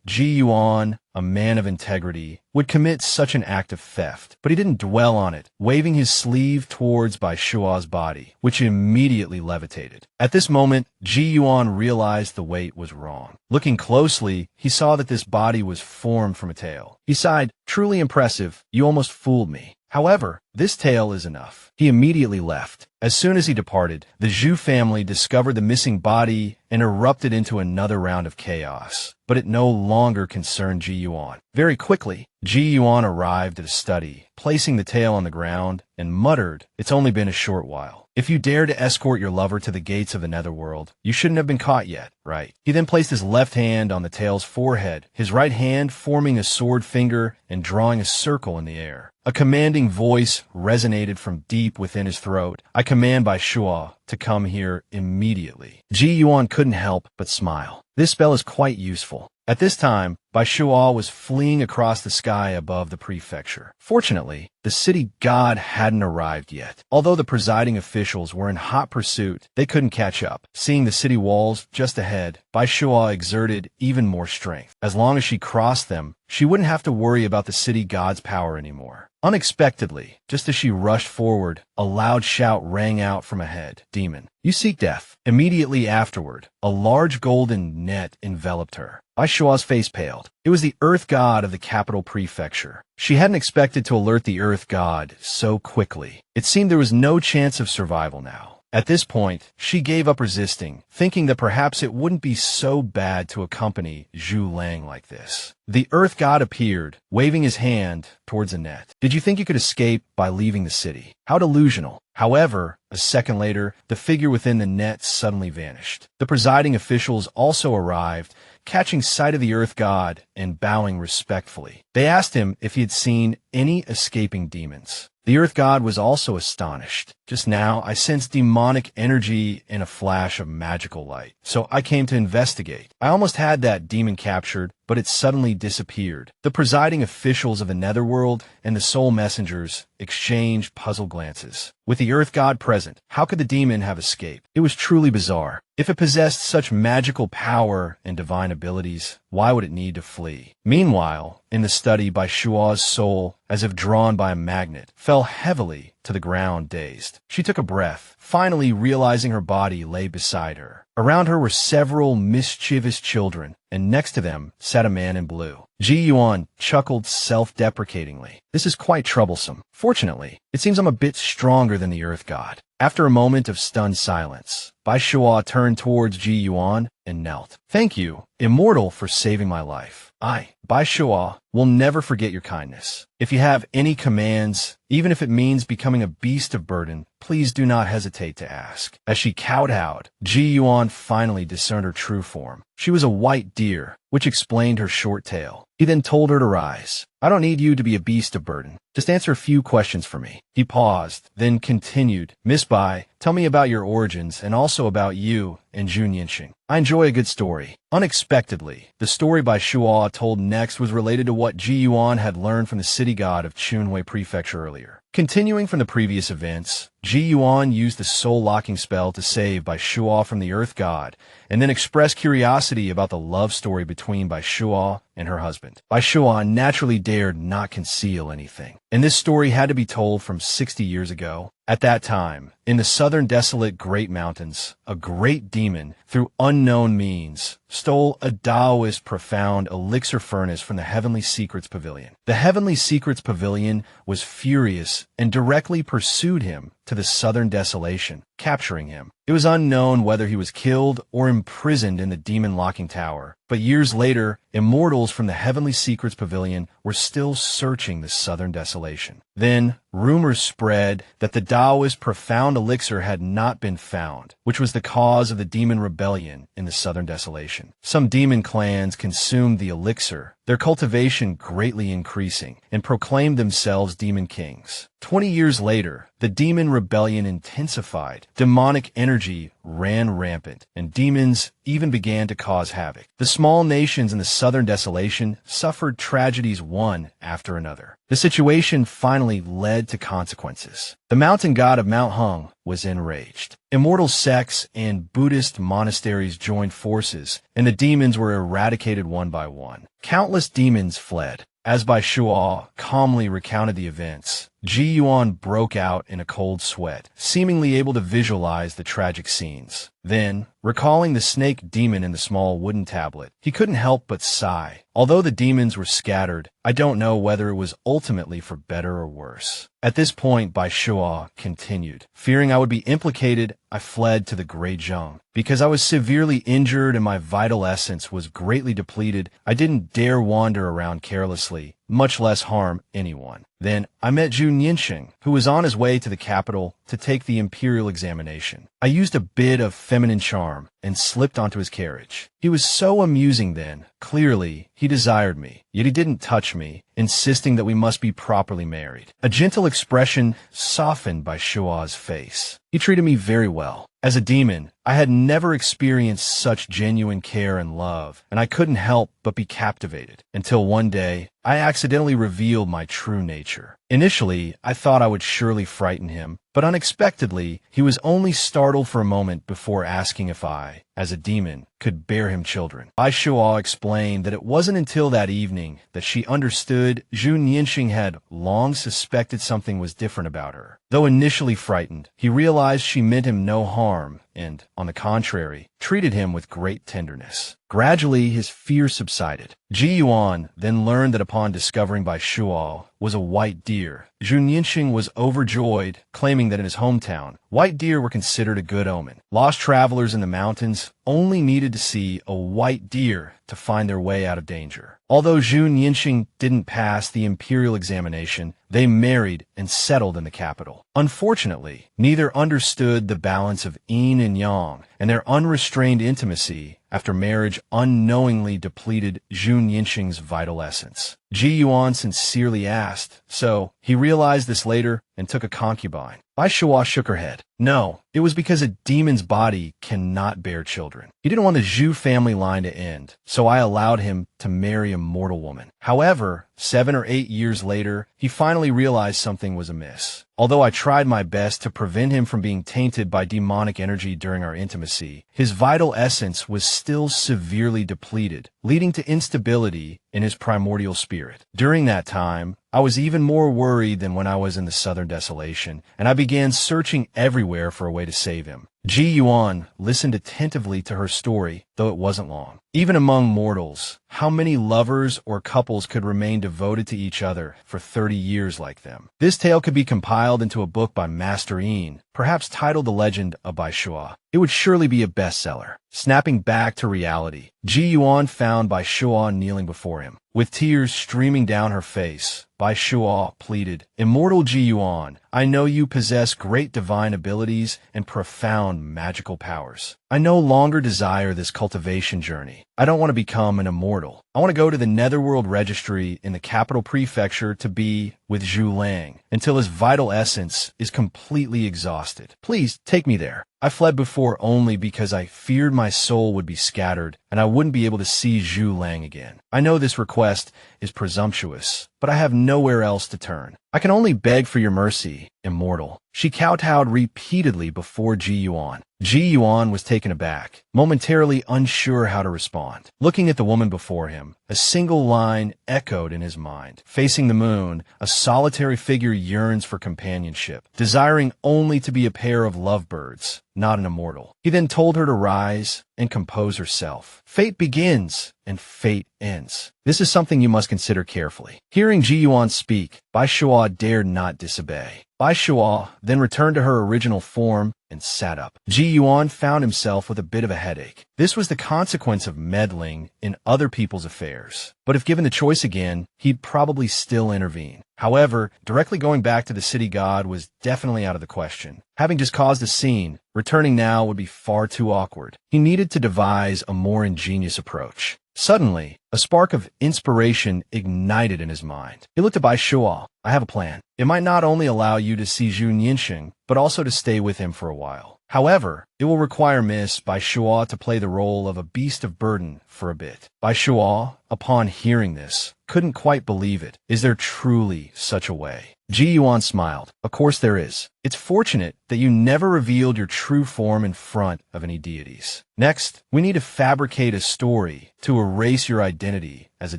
[SPEAKER 1] Ji Yuan, a man of integrity, would commit such an act of theft, but he didn't dwell on it, waving his sleeve towards Bai Shua's body, which immediately levitated. At this moment, Ji Yuan realized the weight was wrong. Looking closely, he saw that this body was formed from a tail. He sighed, "Truly impressive, you almost fooled me. However, this tail is enough." He immediately left. As soon as he departed, the Zhu family discovered the missing body and erupted into another round of chaos. But it no longer concerned Ji Yuan. Very quickly, Ji Yuan arrived at a study, placing the tail on the ground, and muttered, "It's only been a short while. If you dare to escort your lover to the gates of the Netherworld, you shouldn't have been caught yet, right?" He then placed his left hand on the tail's forehead, his right hand forming a sword finger and drawing a circle in the air. A commanding voice resonated from deep within his throat. "I command Bai Shua to come here immediately." Ji Yuan couldn't help but smile. This spell is quite useful. At this time, Bai Shua was fleeing across the sky above the prefecture. Fortunately, the city god hadn't arrived yet. Although the presiding officials were in hot pursuit, they couldn't catch up. Seeing the city walls just ahead, Bai Shua exerted even more strength. As long as she crossed them, she wouldn't have to worry about the city god's power anymore. Unexpectedly, just as she rushed forward, a loud shout rang out from ahead. "Demon, you seek death." Immediately afterward, a large golden net enveloped her. Bai Shua's face paled. It was the Earth God of the capital prefecture. She hadn't expected to alert the Earth God so quickly. It seemed there was no chance of survival now. At this point, she gave up resisting, thinking that perhaps it wouldn't be so bad to accompany Zhu Lang like this. The Earth God appeared, waving his hand towards a net. "Did you think you could escape by leaving the city? How delusional." However, a second later, the figure within the net suddenly vanished. The presiding officials also arrived, catching sight of the Earth God and bowing respectfully. They asked him if he had seen any escaping demons. The Earth God was also astonished. "Just now, I sensed demonic energy in a flash of magical light, so I came to investigate. I almost had that demon captured, but it suddenly disappeared." The presiding officials of the Netherworld and the Soul Messengers exchanged puzzled glances. With the Earth God present, how could the demon have escaped? It was truly bizarre. If it possessed such magical power and divine abilities, why would it need to flee? Meanwhile, in the study, Bai Shua's soul, as if drawn by a magnet, fell heavily to the ground, dazed. She took a breath, finally realizing her body lay beside her. Around her were several mischievous children, and next to them sat a man in blue. Ji Yuan chuckled self-deprecatingly. "This is quite troublesome. Fortunately, it seems I'm a bit stronger than the Earth God." After a moment of stunned silence, Bai Shua turned towards Ji Yuan and knelt. "Thank you, Immortal, for saving my life. I, Bai Shua, will never forget your kindness. If you have any commands, even if it means becoming a beast of burden, please do not hesitate to ask." As she kowtowed, Ji Yuan finally discerned her true form. She was a white deer, which explained her short tail. He then told her to rise. "I don't need you to be a beast of burden. Just answer a few questions for me." He paused, then continued, "Miss Bai, tell me about your origins and also about you and Jun Yinxing. I enjoy a good story." Unexpectedly, the story Bai Shua told next was related to what Ji Yuan had learned from the city god of Chunhui Prefecture earlier. Continuing from the previous events, Ji Yuan used the soul-locking spell to save Bai Shua from the Earth God, and then expressed curiosity about the love story between Bai Shua and her husband. Bai Shua naturally dared not conceal anything, and this story had to be told from 60 years ago. At that time, in the southern desolate Great Mountains, a great demon, through unknown means, stole a Taoist profound elixir furnace from the Heavenly Secrets Pavilion. The Heavenly Secrets Pavilion was furious demons and directly pursued him to the southern desolation, capturing him. It was unknown whether he was killed or imprisoned in the demon locking tower, but years later, immortals from the Heavenly Secrets Pavilion were still searching the southern desolation. Then, rumors spread that the Taoist profound elixir had not been found, which was the cause of the demon rebellion in the southern desolation. Some demon clans consumed the elixir, their cultivation greatly increasing, and proclaimed themselves demon kings. 20 years later, the demon rebellion intensified, demonic energy ran rampant, and demons even began to cause havoc. The small nations in the southern desolation suffered tragedies one after another. The situation finally led to consequences. The mountain god of Mount Hung was enraged. Immortal sects and Buddhist monasteries joined forces, and the demons were eradicated one by one. Countless demons fled. As Bai Shuo calmly recounted the events, Ji Yuan broke out in a cold sweat, seemingly able to visualize the tragic scenes. Then, recalling the snake demon in the small wooden tablet, he couldn't help but sigh. Although the demons were scattered, I don't know whether it was ultimately for better or worse. At this point, Bai Shuo continued, fearing I would be implicated, I fled to the Great Zheng. Because I was severely injured and my vital essence was greatly depleted, I didn't dare wander around carelessly, much less harm anyone. Then I met Zhu Nianxing, who was on his way to the capital to take the imperial examination. I used a bit of feminine charm and slipped onto his carriage. He was so amusing then. Clearly, he desired me, yet he didn't touch me, insisting that we must be properly married. A gentle expression softened Bai Shuo's face. He treated me very well. As a demon, I had never experienced such genuine care and love, and I couldn't help but be captivated, until one day, I accidentally revealed my true nature. Initially, I thought I would surely frighten him, but unexpectedly, he was only startled for a moment before asking if I, as a demon, could bear him children. Bai Shuo explained that it wasn't until that evening that she understood Zhu Nianxing had long suspected something was different about her. Though initially frightened, he realized she meant him no harm and, on the contrary, treated him with great tenderness. Gradually, his fear subsided. Ji Yuan then learned that upon discovering Bai Shuo was a white deer, Zhu Nianxing was overjoyed, claiming that in his hometown, white deer were considered a good omen. Lost travelers in the mountains only needed to see a white deer to find their way out of danger. Although Zhu Nianxing didn't pass the imperial examination, they married and settled in the capital. Unfortunately, neither understood the balance of yin and yang, and their unrestrained intimacy after marriage unknowingly depleted Zhu Nianxing's vital essence. Ji Yuan sincerely asked, so he realized this later and took a concubine. Bai Shuo shook her head. No, it was because a demon's body cannot bear children. He didn't want the Zhu family line to end, so I allowed him to marry a mortal woman. However, 7 or 8 years later, he finally realized something was amiss. Although I tried my best to prevent him from being tainted by demonic energy during our intimacy, his vital essence was still severely depleted, leading to instability in his primordial spirit. During that time, I was even more worried than when I was in the southern desolation, and I began searching everywhere for a way to save him. Ji Yuan listened attentively to her story, though it wasn't long. Even among mortals, how many lovers or couples could remain devoted to each other for 30 years like them? This tale could be compiled into a book by Master Yin, perhaps titled The Legend of Bai Shuo. It would surely be a bestseller. Snapping back to reality, Ji Yuan found Bai Shuo kneeling before him. With tears streaming down her face, Bai Shuo pleaded, Immortal Ji Yuan, I know you possess great divine abilities and profound magical powers. I no longer desire this cultivation journey. I don't want to become an immortal. I want to go to the Netherworld Registry in the capital prefecture to be with Zhu Lang until his vital essence is completely exhausted. Please take me there. I fled before only because I feared my soul would be scattered and I wouldn't be able to see Zhu Lang again. I know this request is presumptuous, but I have nowhere else to turn. I can only beg for your mercy, Immortal. She kowtowed repeatedly before Ji Yuan. Ji Yuan was taken aback, momentarily unsure how to respond. Looking at the woman before him, a single line echoed in his mind. Facing the moon, a solitary figure yearns for companionship, desiring only to be a pair of lovebirds, not an immortal. He then told her to rise and compose herself. Fate begins and fate ends. This is something you must consider carefully. Here Hearing Ji Yuan speak, Bai Shuo dared not disobey. Bai Shuo then returned to her original form and sat up. Ji Yuan found himself with a bit of a headache. This was the consequence of meddling in other people's affairs. But if given the choice again, he'd probably still intervene. However, directly going back to the city god was definitely out of the question. Having just caused a scene, returning now would be far too awkward. He needed to devise a more ingenious approach. Suddenly, a spark of inspiration ignited in his mind. He looked at Bai Shuo. I have a plan. It might not only allow you to see Zhu Nianxing, but also to stay with him for a while. However, it will require Miss Bai Shuo to play the role of a beast of burden for a bit. Bai Shuo, upon hearing this, couldn't quite believe it. Is there truly such a way? Ji Yuan smiled. Of course there is. It's fortunate that you never revealed your true form in front of any deities. Next, we need to fabricate a story to erase your identity as a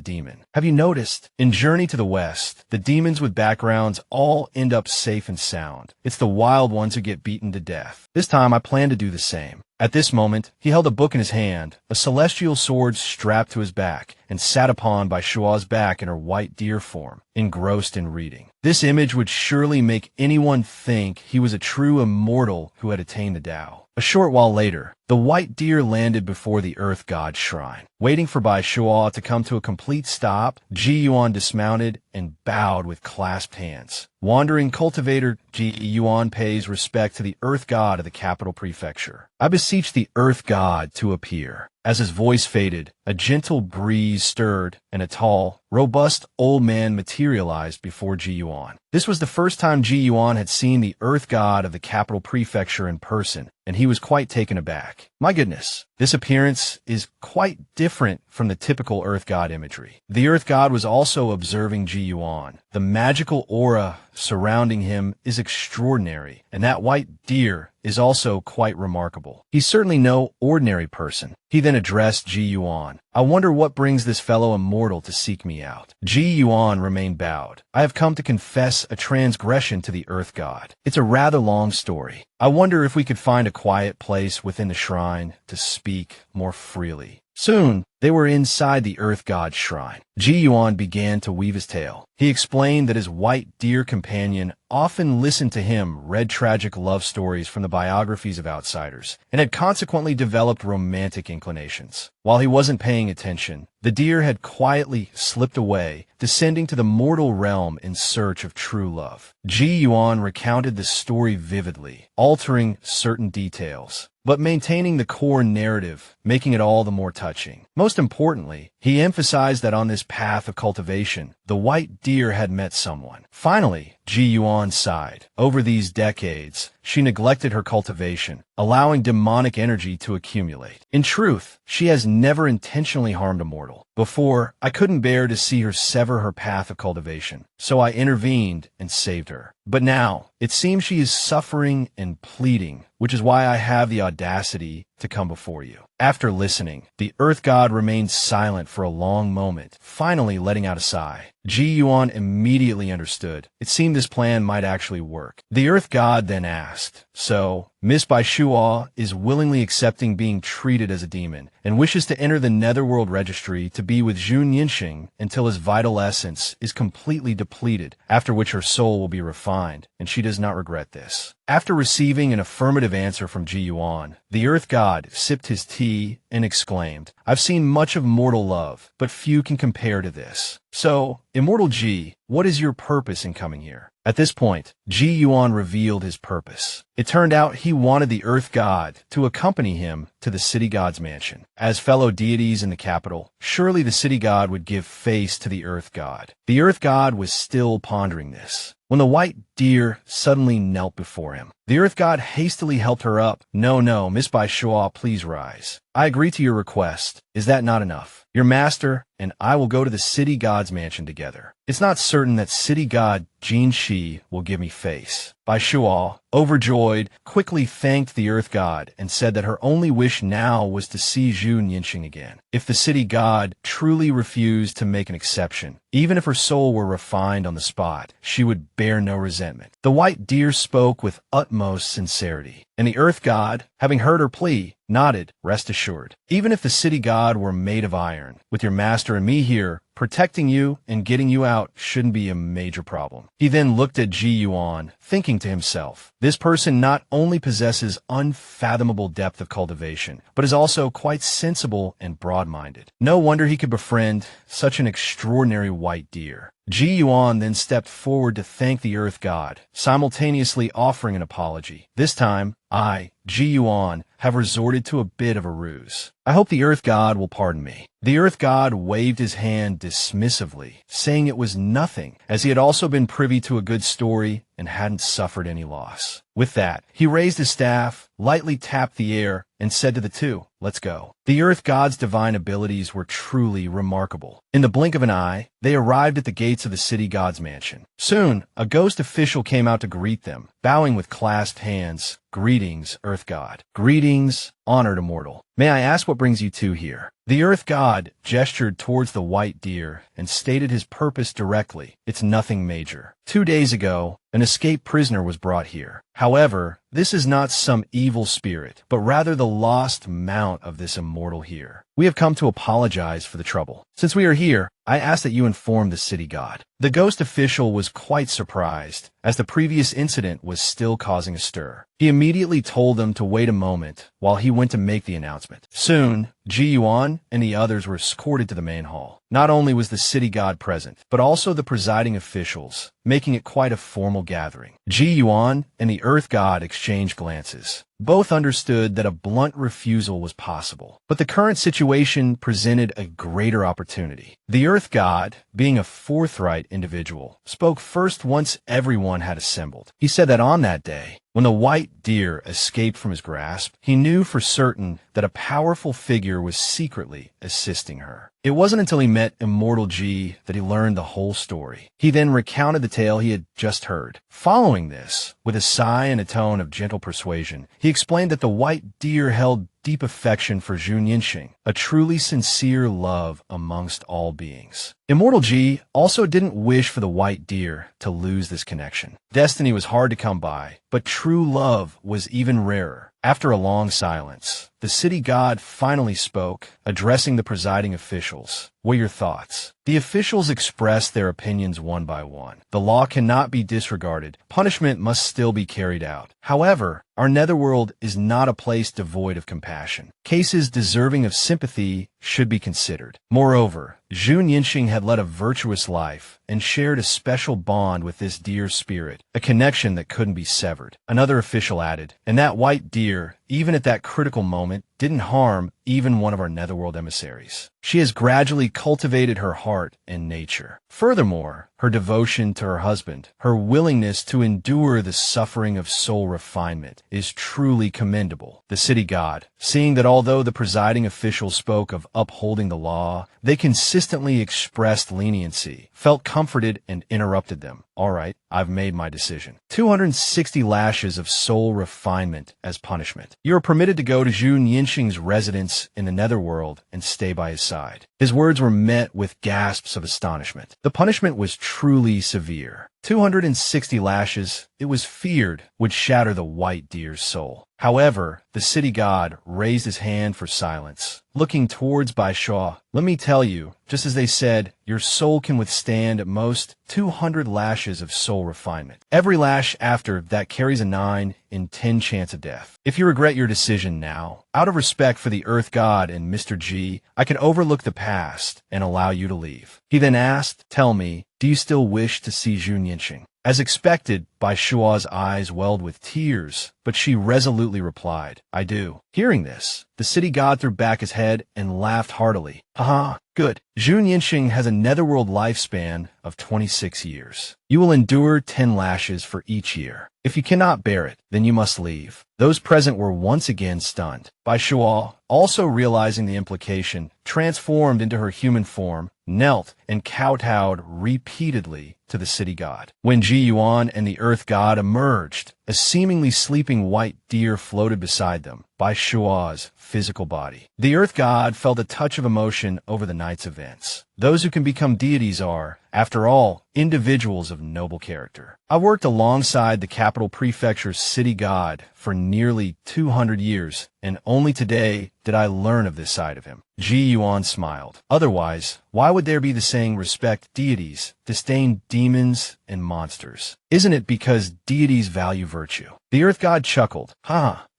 [SPEAKER 1] demon. Have you noticed? In Journey to the West, the demons with backgrounds all end up safe and sound. It's the wild ones who get beaten to death. This time I plan to do the same. At this moment, he held a book in his hand, a celestial sword strapped to his back, and sat upon Bai Shuo's back in her white deer form, engrossed in reading. This image would surely make anyone think he was a true immortal who had attained the Tao. A short while later, the white deer landed before the Earth God's shrine. Waiting for Bai Shuo to come to a complete stop, Ji Yuan dismounted and bowed with clasped hands. Wandering cultivator Ji Yuan pays respect to the Earth God of the capital prefecture. I beseech the Earth God to appear. As his voice faded, a gentle breeze stirred, and a tall, robust old man materialized before Ji Yuan. This was the first time Ji Yuan had seen the Earth God of the capital prefecture in person, and he was quite taken aback. My goodness, this appearance is quite different from the typical Earth God imagery. The Earth God was also observing Ji Yuan. The magical aura surrounding him is extraordinary, and that white deer is also quite remarkable. He's certainly no ordinary person. He then addressed Ji Yuan. I wonder what brings this fellow immortal to seek me out. Ji Yuan remained bowed. I have come to confess a transgression to the Earth God. It's a rather long story. I wonder if we could find a quiet place within the shrine to speak more freely. Soon, they were inside the Earth God's shrine. Ji Yuan began to weave his tale. He explained that his white deer companion often listened to him read tragic love stories from the biographies of outsiders, and had consequently developed romantic inclinations. While he wasn't paying attention, the deer had quietly slipped away, descending to the mortal realm in search of true love. Ji Yuan recounted the story vividly, altering certain details, but maintaining the core narrative, making it all the more touching. Most importantly, he emphasized that on this path of cultivation, the white deer had met someone. Finally, Ji Yuan sighed. Over these decades, she neglected her cultivation, allowing demonic energy to accumulate. In truth, she has never intentionally harmed a mortal. Before, I couldn't bear to see her sever her path of cultivation, so I intervened and saved her. But now, it seems she is suffering and pleading, which is why I have the audacity to come before you. After listening, the Earth God remained silent for a long moment, finally letting out a sigh. Ji Yuan immediately understood. It seemed this plan might actually work. The Earth God then asked, so, Miss Bai Shuo is willingly accepting being treated as a demon, and wishes to enter the Netherworld Registry to be with Zhu Nianxing until his vital essence is completely depleted, after which her soul will be refined, and she does not regret this. After receiving an affirmative answer from Ji Yuan, the Earth God sipped his tea and exclaimed, I've seen much of mortal love, but few can compare to this. So, Immortal Ji, what is your purpose in coming here? At this point, Ji Yuan revealed his purpose. It turned out he wanted the Earth God to accompany him to the city god's mansion. As fellow deities in the capital, surely the city god would give face to the Earth God. The Earth God was still pondering this when the white deer suddenly knelt before him. The Earth God hastily helped her up. No, Miss Bai Shuo, please rise. I agree to your request. Is that not enough? Your master and I will go to the city god's mansion together. It's not certain that city god Jin Shi will give me face. Bai Shuo, overjoyed, quickly thanked the Earth God and said that her only wish now was to see Zhu Nianxing again. If the city god truly refused to make an exception, even if her soul were refined on the spot, she would bear no resentment. The white deer spoke with utmost sincerity, and the Earth God, having heard her plea, nodded, rest assured. Even if the city god were made of iron, with your master and me here, protecting you and getting you out shouldn't be a major problem. He then looked at Ji Yuan, thinking to himself, this person not only possesses unfathomable depth of cultivation, but is also quite sensible and broad-minded. No wonder he could befriend such an extraordinary white deer. Ji Yuan then stepped forward to thank the Earth God, simultaneously offering an apology. This time, I, Ji Yuan, have resorted to a bit of a ruse. I hope the Earth God will pardon me. The Earth God waved his hand dismissively, saying it was nothing, as he had also been privy to a good story and hadn't suffered any loss. With that, he raised his staff, lightly tapped the air, and said to the two, let's go. The Earth God's divine abilities were truly remarkable. In the blink of an eye, they arrived at the gates of the city god's mansion. Soon, a ghost official came out to greet them, bowing with clasped hands. Greetings, Earth God. Greetings, honored Immortal. May I ask what brings you two here? The Earth God gestured towards the white deer and stated his purpose directly. It's nothing major. 2 days ago, an escaped prisoner was brought here. However, this is not some evil spirit, but rather the lost mount of this immortal here. We have come to apologize for the trouble. Since we are here, I ask that you inform the city god. The ghost official was quite surprised, as the previous incident was still causing a stir. He immediately told them to wait a moment while he went to make the announcement. Soon, Ji Yuan and the others were escorted to the main hall. Not only was the city god present, but also the presiding officials, making it quite a formal gathering. Ji Yuan and the Earth God exchanged glances. Both understood that a blunt refusal was possible, but the current situation presented a greater opportunity. The Earth God, being a forthright individual, spoke first once everyone had assembled. He said that on that day, when the white deer escaped from his grasp, he knew for certain that a powerful figure was secretly assisting her. It wasn't until he met Immortal Ji that he learned the whole story. He then recounted the tale he had just heard. Following this, with a sigh and a tone of gentle persuasion, he explained that the white deer held deep affection for Jun Yinxing, a truly sincere love amongst all beings. Immortal Ji also didn't wish for the white deer to lose this connection. Destiny was hard to come by, but true love was even rarer. After a long silence, the city god finally spoke, addressing the presiding officials. What are your thoughts? The officials expressed their opinions one by one. The law cannot be disregarded. Punishment must still be carried out. However, our netherworld is not a place devoid of compassion. Cases deserving of sympathy should be considered. Moreover, Jun Yinxing had led a virtuous life and shared a special bond with this deer spirit, a connection that couldn't be severed. Another official added, and that white deer, even at that critical moment, didn't harm even one of our netherworld emissaries. She has gradually cultivated her heart and nature. Furthermore, her devotion to her husband, her willingness to endure the suffering of soul refinement, is truly commendable. The city god, seeing that although the presiding official spoke of upholding the law, they consistently expressed leniency, felt comforted and interrupted them. All right, I've made my decision. 260 lashes of soul refinement as punishment. You are permitted to go to Jun Yinxing's residence in the netherworld and stay by his side. His words were met with gasps of astonishment. The punishment was truly severe. 260 lashes, it was feared, would shatter the white deer's soul. However, the city god raised his hand for silence. Looking towards Bai Shuo, let me tell you, just as they said, your soul can withstand at most 200 lashes of soul refinement. Every lash after that carries a 9 in 10 chance of death. If you regret your decision now, out of respect for the Earth God and Mr. G, I can overlook the past and allow you to leave. He then asked, tell me, do you still wish to see Jun Yinxing? As expected, Bai Shuo's eyes welled with tears, but she resolutely replied, I do. Hearing this, the city god threw back his head and laughed heartily. Haha, good. Jun Yinxing has a netherworld lifespan of 26 years. You will endure 10 lashes for each year. If you cannot bear it, then you must leave. Those present were once again stunned. Bai Shuo, also realizing the implication, transformed into her human form, knelt and kowtowed repeatedly to the city god. When Ji Yuan and the Earth God emerged, a seemingly sleeping white deer floated beside them. by Shua's physical body. The Earth God felt a touch of emotion over the night's events. Those who can become deities are, after all, individuals of noble character. I worked alongside the capital prefecture's city god for nearly 200 years, and only today did I learn of this side of him. Ji Yuan smiled. Otherwise, why would there be the saying respect deities, disdain demons and monsters? Isn't it because deities value virtue? The Earth God chuckled.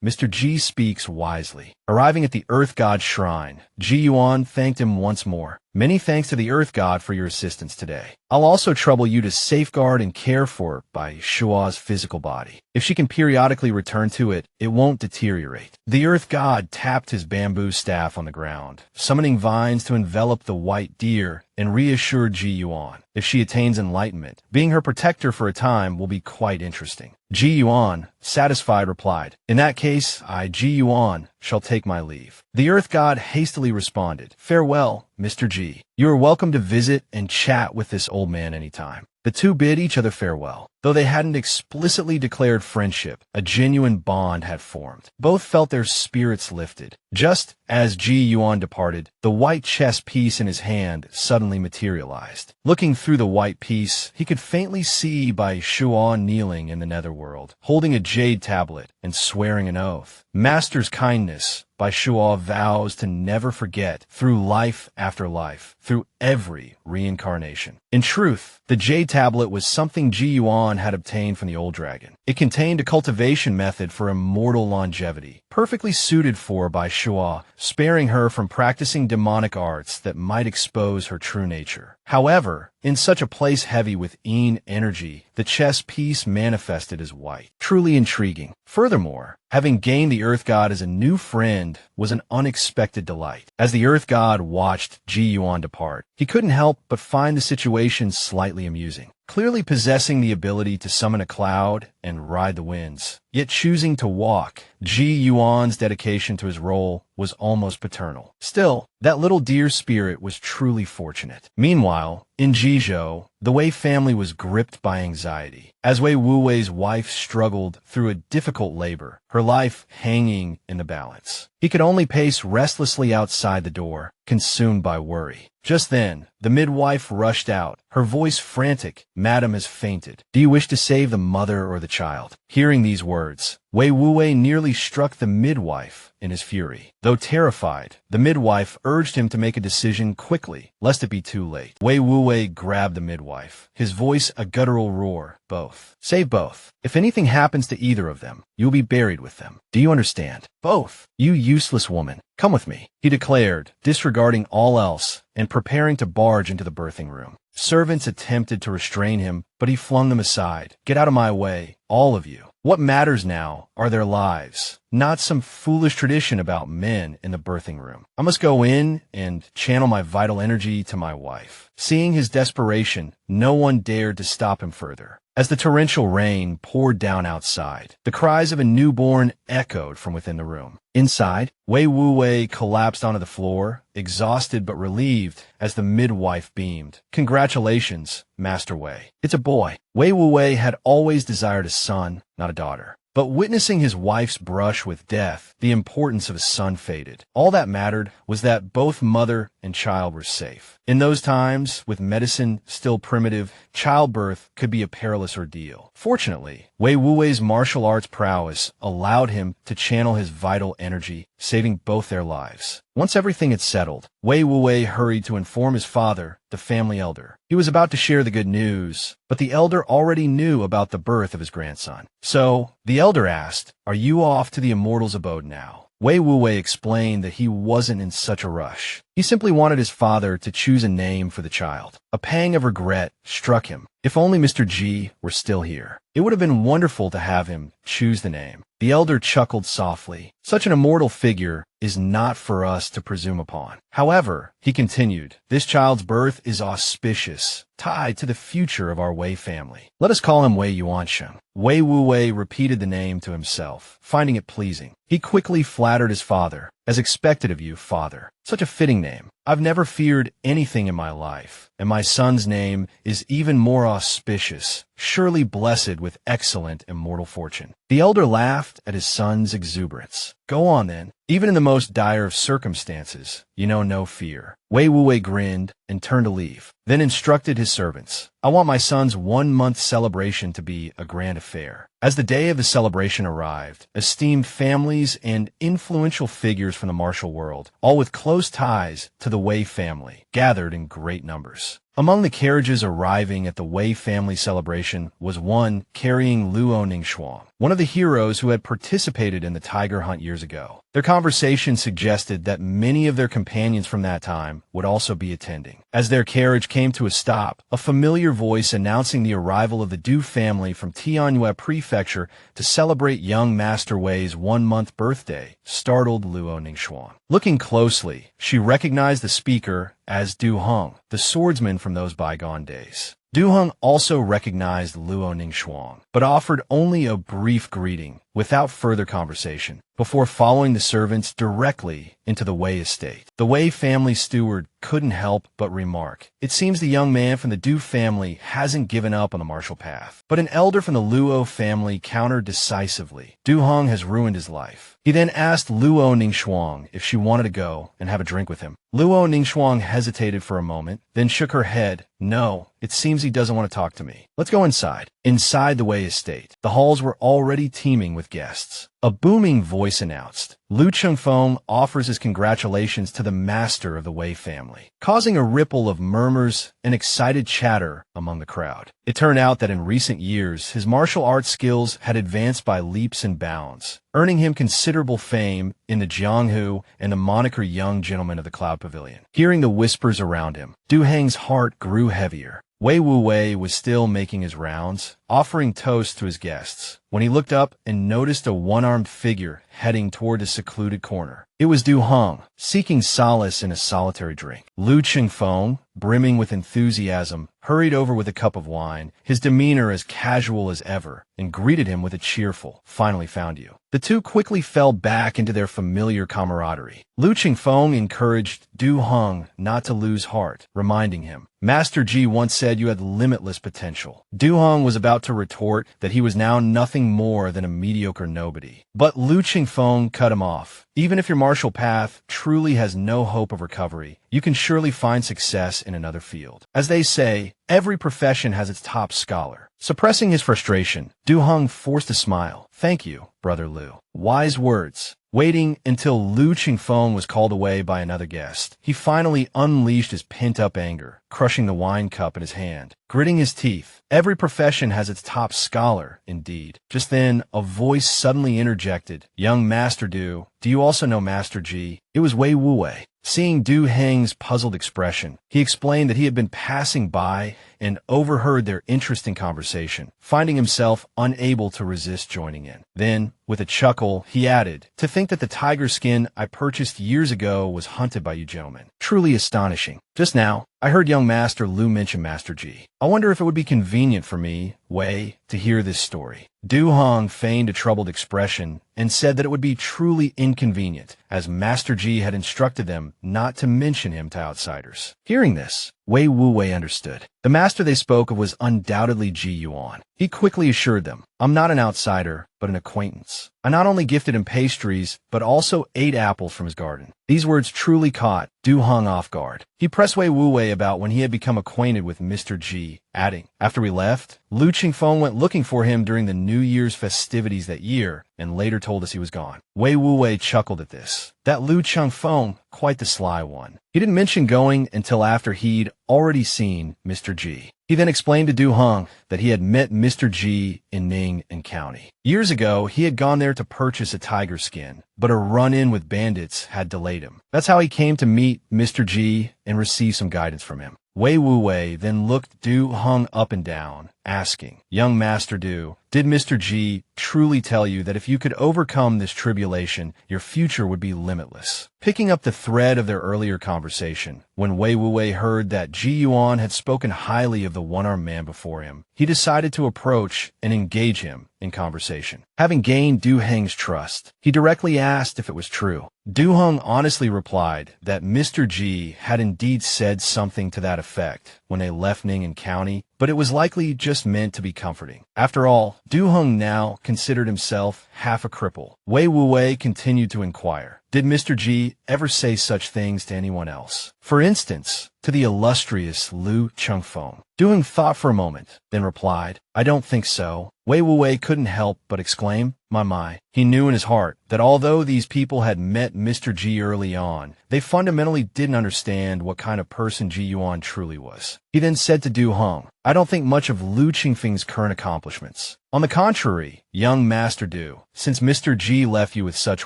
[SPEAKER 1] Mr. Ji speaks wisely. Arriving at the Earth God's shrine, Ji Yuan thanked him once more. Many thanks to the Earth God for your assistance today. I'll also trouble you to safeguard and care for by Shua's physical body. If she can periodically return to it, it won't deteriorate. The Earth God tapped his bamboo staff on the ground, summoning vines to envelop the white deer, and reassured Ji Yuan. If she attains enlightenment, being her protector for a time will be quite interesting. Ji Yuan, satisfied, replied, "In that case, I, Ji Yuan, shall take my leave." The Earth God hastily responded, "Farewell, Mr. Ji. You are welcome to visit and chat with this old man anytime." The two bid each other farewell. Though they hadn't explicitly declared friendship, a genuine bond had formed. Both felt their spirits lifted. Just as Ji Yuan departed, the white chess piece in his hand suddenly materialized. Looking through the white piece, he could faintly see Bai Shua kneeling in the netherworld, holding a jade tablet and swearing an oath. Master's kindness, Bai Shua vows to never forget through life after life, through every reincarnation. In truth, the jade tablet was something Ji Yuan had obtained from the old dragon. It contained a cultivation method for immortal longevity, perfectly suited for Bai Shua, sparing her from practicing demonic arts that might expose her true nature. However, in such a place heavy with Yin energy, the chess piece manifested as white. Truly intriguing. Furthermore, having gained the Earth God as a new friend was an unexpected delight. As the Earth God watched Ji Yuan depart, he couldn't help but find the situation slightly amusing. Clearly possessing the ability to summon a cloud and ride the winds, yet choosing to walk, Ji Yuan's dedication to his role was almost paternal. Still, that little deer spirit was truly fortunate. Meanwhile, in Jizhou, the Wei family was gripped by anxiety. As Wei Wuwei's wife struggled through a difficult labor, her life hanging in the balance. He could only pace restlessly outside the door, consumed by worry. Just then, the midwife rushed out, her voice frantic. "Madam has fainted. Do you wish to save the mother or the child?" Hearing these words, Wei Wuwei nearly struck the midwife in his fury. Though terrified, the midwife urged him to make a decision quickly, lest it be too late. Wei Wuwei grabbed the midwife, his voice a guttural roar. "Both. Save both. If anything happens to either of them, you'll be buried with them. Do you understand? Both. You useless woman. Come with me," he declared, disregarding all else and preparing to barge into the birthing room. Servants attempted to restrain him, but he flung them aside. "Get out of my way, all of you. What matters now are their lives, not some foolish tradition about men in the birthing room. I must go in and channel my vital energy to my wife." Seeing his desperation, no one dared to stop him further. As the torrential rain poured down outside, the cries of a newborn echoed from within the room. Inside, Wei Wuwei collapsed onto the floor, exhausted but relieved as the midwife beamed. "Congratulations, Master Wei. It's a boy." Wei Wuwei had always desired a son, not a daughter. But witnessing his wife's brush with death, the importance of a son faded. All that mattered was that both mother and child were safe. In those times, with medicine still primitive, childbirth could be a perilous ordeal. Fortunately, Wei Wuwei's martial arts prowess allowed him to channel his vital energy, saving both their lives. Once everything had settled, Wei Wuwei hurried to inform his father, the family elder. He was about to share the good news, but the elder already knew about the birth of his grandson. So, the elder asked, "Are you off to the Immortal's abode now?" Wei Wuwei explained that he wasn't in such a rush. He simply wanted his father to choose a name for the child. A pang of regret struck him. If only Mr. Ji were still here. It would have been wonderful to have him choose the name. The elder chuckled softly. Such an immortal figure is not for us to presume upon. However, he continued, this child's birth is auspicious, tied to the future of our Wei family. Let us call him Wei Yuansheng. Wei Wuwei repeated the name to himself, finding it pleasing. He quickly flattered his father, as expected of you, father. Such a fitting name. I've never feared anything in my life, and my son's name is even more auspicious, surely blessed with excellent immortal fortune. The elder laughed at his son's exuberance. Go on then. Even in the most dire of circumstances, you know no fear. Wei Wuwei grinned and turned to leave, then instructed his servants. I want my son's 1-month celebration to be a grand affair. As the day of the celebration arrived, esteemed families and influential figures from the martial world, all with close ties to the Wei family, gathered in great numbers. Among the carriages arriving at the Wei family celebration was one carrying Luo Ningxuang, one of the heroes who had participated in the tiger hunt years ago. Their conversation suggested that many of their companions from that time would also be attending. As their carriage came to a stop, a familiar voice announcing the arrival of the Du family from Tianyue Prefecture to celebrate young Master Wei's 1-month birthday startled Luo Ningxuang. Looking closely, she recognized the speaker as Du Heng, the swordsman from those bygone days. Du Heng also recognized Luo Ningxuang, but offered only a brief greeting without further conversation, before following the servants directly into the Wei estate. The Wei family steward couldn't help but remark, it seems the young man from the Du family hasn't given up on the martial path. But an elder from the Luo family countered decisively, Du Heng has ruined his life. He then asked Luo Ningxuang if she wanted to go and have a drink with him. Luo Ningxuang hesitated for a moment, then shook her head. No, it seems he doesn't want to talk to me. Let's go inside. Inside the Wei estate, the halls were already teeming with guests. A booming voice announced, Lu Chengfeng offers his congratulations to the master of the Wei family, causing a ripple of murmurs and excited chatter among the crowd. It turned out that in recent years, his martial arts skills had advanced by leaps and bounds, earning him considerable fame in the Jianghu and the moniker Young Gentleman of the Cloud Pavilion. Hearing the whispers around him, Du Heng's heart grew heavier. Wei Wuwei was still making his rounds, offering toast to his guests, when he looked up and noticed a one-armed figure heading toward a secluded corner. It was Du Heng, seeking solace in a solitary drink. Lu Chengfeng, brimming with enthusiasm, hurried over with a cup of wine, his demeanor as casual as ever, and greeted him with a cheerful, finally found you. The two quickly fell back into their familiar camaraderie. Lu Chengfeng encouraged Du Heng not to lose heart, reminding him, Master Ji once said you had limitless potential. Du Heng was about to retort that he was now nothing more than a mediocre nobody. But Lu Chengfeng cut him off. Even if your martial path truly has no hope of recovery, you can surely find success in another field. As they say, every profession has its top scholar. Suppressing his frustration, Du Heng forced a smile. Thank you, Brother Lu. Wise words. Waiting until Lu Chengfeng was called away by another guest, he finally unleashed his pent-up anger, crushing the wine cup in his hand, gritting his teeth. Every profession has its top scholar, indeed. Just then, a voice suddenly interjected. Young Master Du, do you also know Master Ji? It was Wei Wuwei. Seeing Du Heng's puzzled expression, he explained that he had been passing by and overheard their interesting conversation, finding himself unable to resist joining in. Then, with a chuckle, he added, to think that the tiger skin I purchased years ago was hunted by you gentlemen. Truly astonishing. Just now, I heard young Master Lu mention Master Ji. I wonder if it would be convenient for me, Wei, to hear this story. Du Heng feigned a troubled expression and said that it would be truly inconvenient, as Master Ji had instructed them not to mention him to outsiders. Hearing this, Wei Wuwei understood. The master they spoke of was undoubtedly Ji Yuan. He quickly assured them, I'm not an outsider, but an acquaintance. I not only gifted him pastries, but also ate apples from his garden. These words truly caught Du Heng off guard. He pressed Wei Wuwei about when he had become acquainted with Mr. Ji, adding, after we left, Lu Chengfeng went looking for him during the New Year's festivities that year, and later told us he was gone. Wei Wuwei chuckled at this. That Lu Chengfeng, quite the sly one. He didn't mention going until after he'd already seen Mr. Ji. He then explained to Du Heng that he had met Mr. Ji in Ning and County. Years ago, he had gone there to purchase a tiger skin, but a run-in with bandits had delayed him. That's how he came to meet Mr. Ji and receive some guidance from him. Wei Wuwei then looked Du Hong up and down, asking, "Young Master Du, did Mr. G truly tell you that if you could overcome this tribulation, your future would be limitless?" Picking up the thread of their earlier conversation, when Wei Wuwei heard that Ji Yuan had spoken highly of the one-armed man before him, he decided to approach and engage him in conversation. Having gained Du Heng's trust, he directly asked if it was true. Du Heng honestly replied that Mr. G had indeed said something to that effect when they left Ning'an County, but it was likely just meant to be comforting. After all, Du Heng now considered himself half a cripple. Wei Wuwei continued to inquire, did Mr. G ever say such things to anyone else? For instance, to the illustrious Lu Chengfeng. Du Heng thought for a moment, then replied, "I don't think so." Wei Wuwei couldn't help but exclaim, My. He knew in his heart that although these people had met Mr. G early on, they fundamentally didn't understand what kind of person Ji Yuan truly was. He then said to Du Heng, "I don't think much of Lu Qingfeng's current accomplishments. On the contrary, young Master Du, since Mr. G left you with such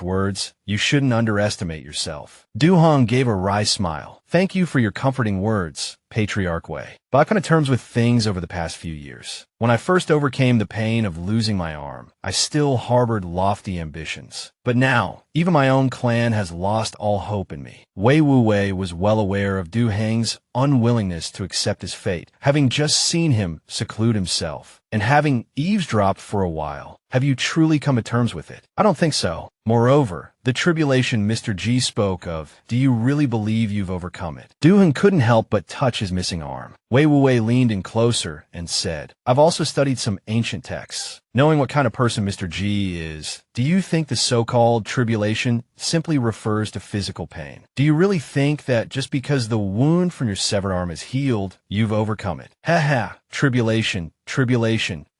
[SPEAKER 1] words, you shouldn't underestimate yourself." Du Heng gave a wry smile. "Thank you for your comforting words, Patriarch Wei. But I've come to terms with things over the past few years. When I first overcame the pain of losing my arm, I still harbored lofty ambitions. But now, even my own clan has lost all hope in me." Wei Wuwei was well aware of Du Heng's unwillingness to accept his fate, having just seen him seclude himself, and having eavesdropped for a while. "Have you truly come to terms with it?" "I don't think so. Moreover, the tribulation Mr. G spoke of, do you really believe you've overcome it?" Du Heng couldn't help but touch his missing arm. Wei Wuwei leaned in closer and said, "I've also studied some ancient texts. Knowing what kind of person Mr. G is, do you think the so-called tribulation simply refers to physical pain? Do you really think that just because the wound from your severed arm is healed, you've overcome it? Ha ha, tribulation.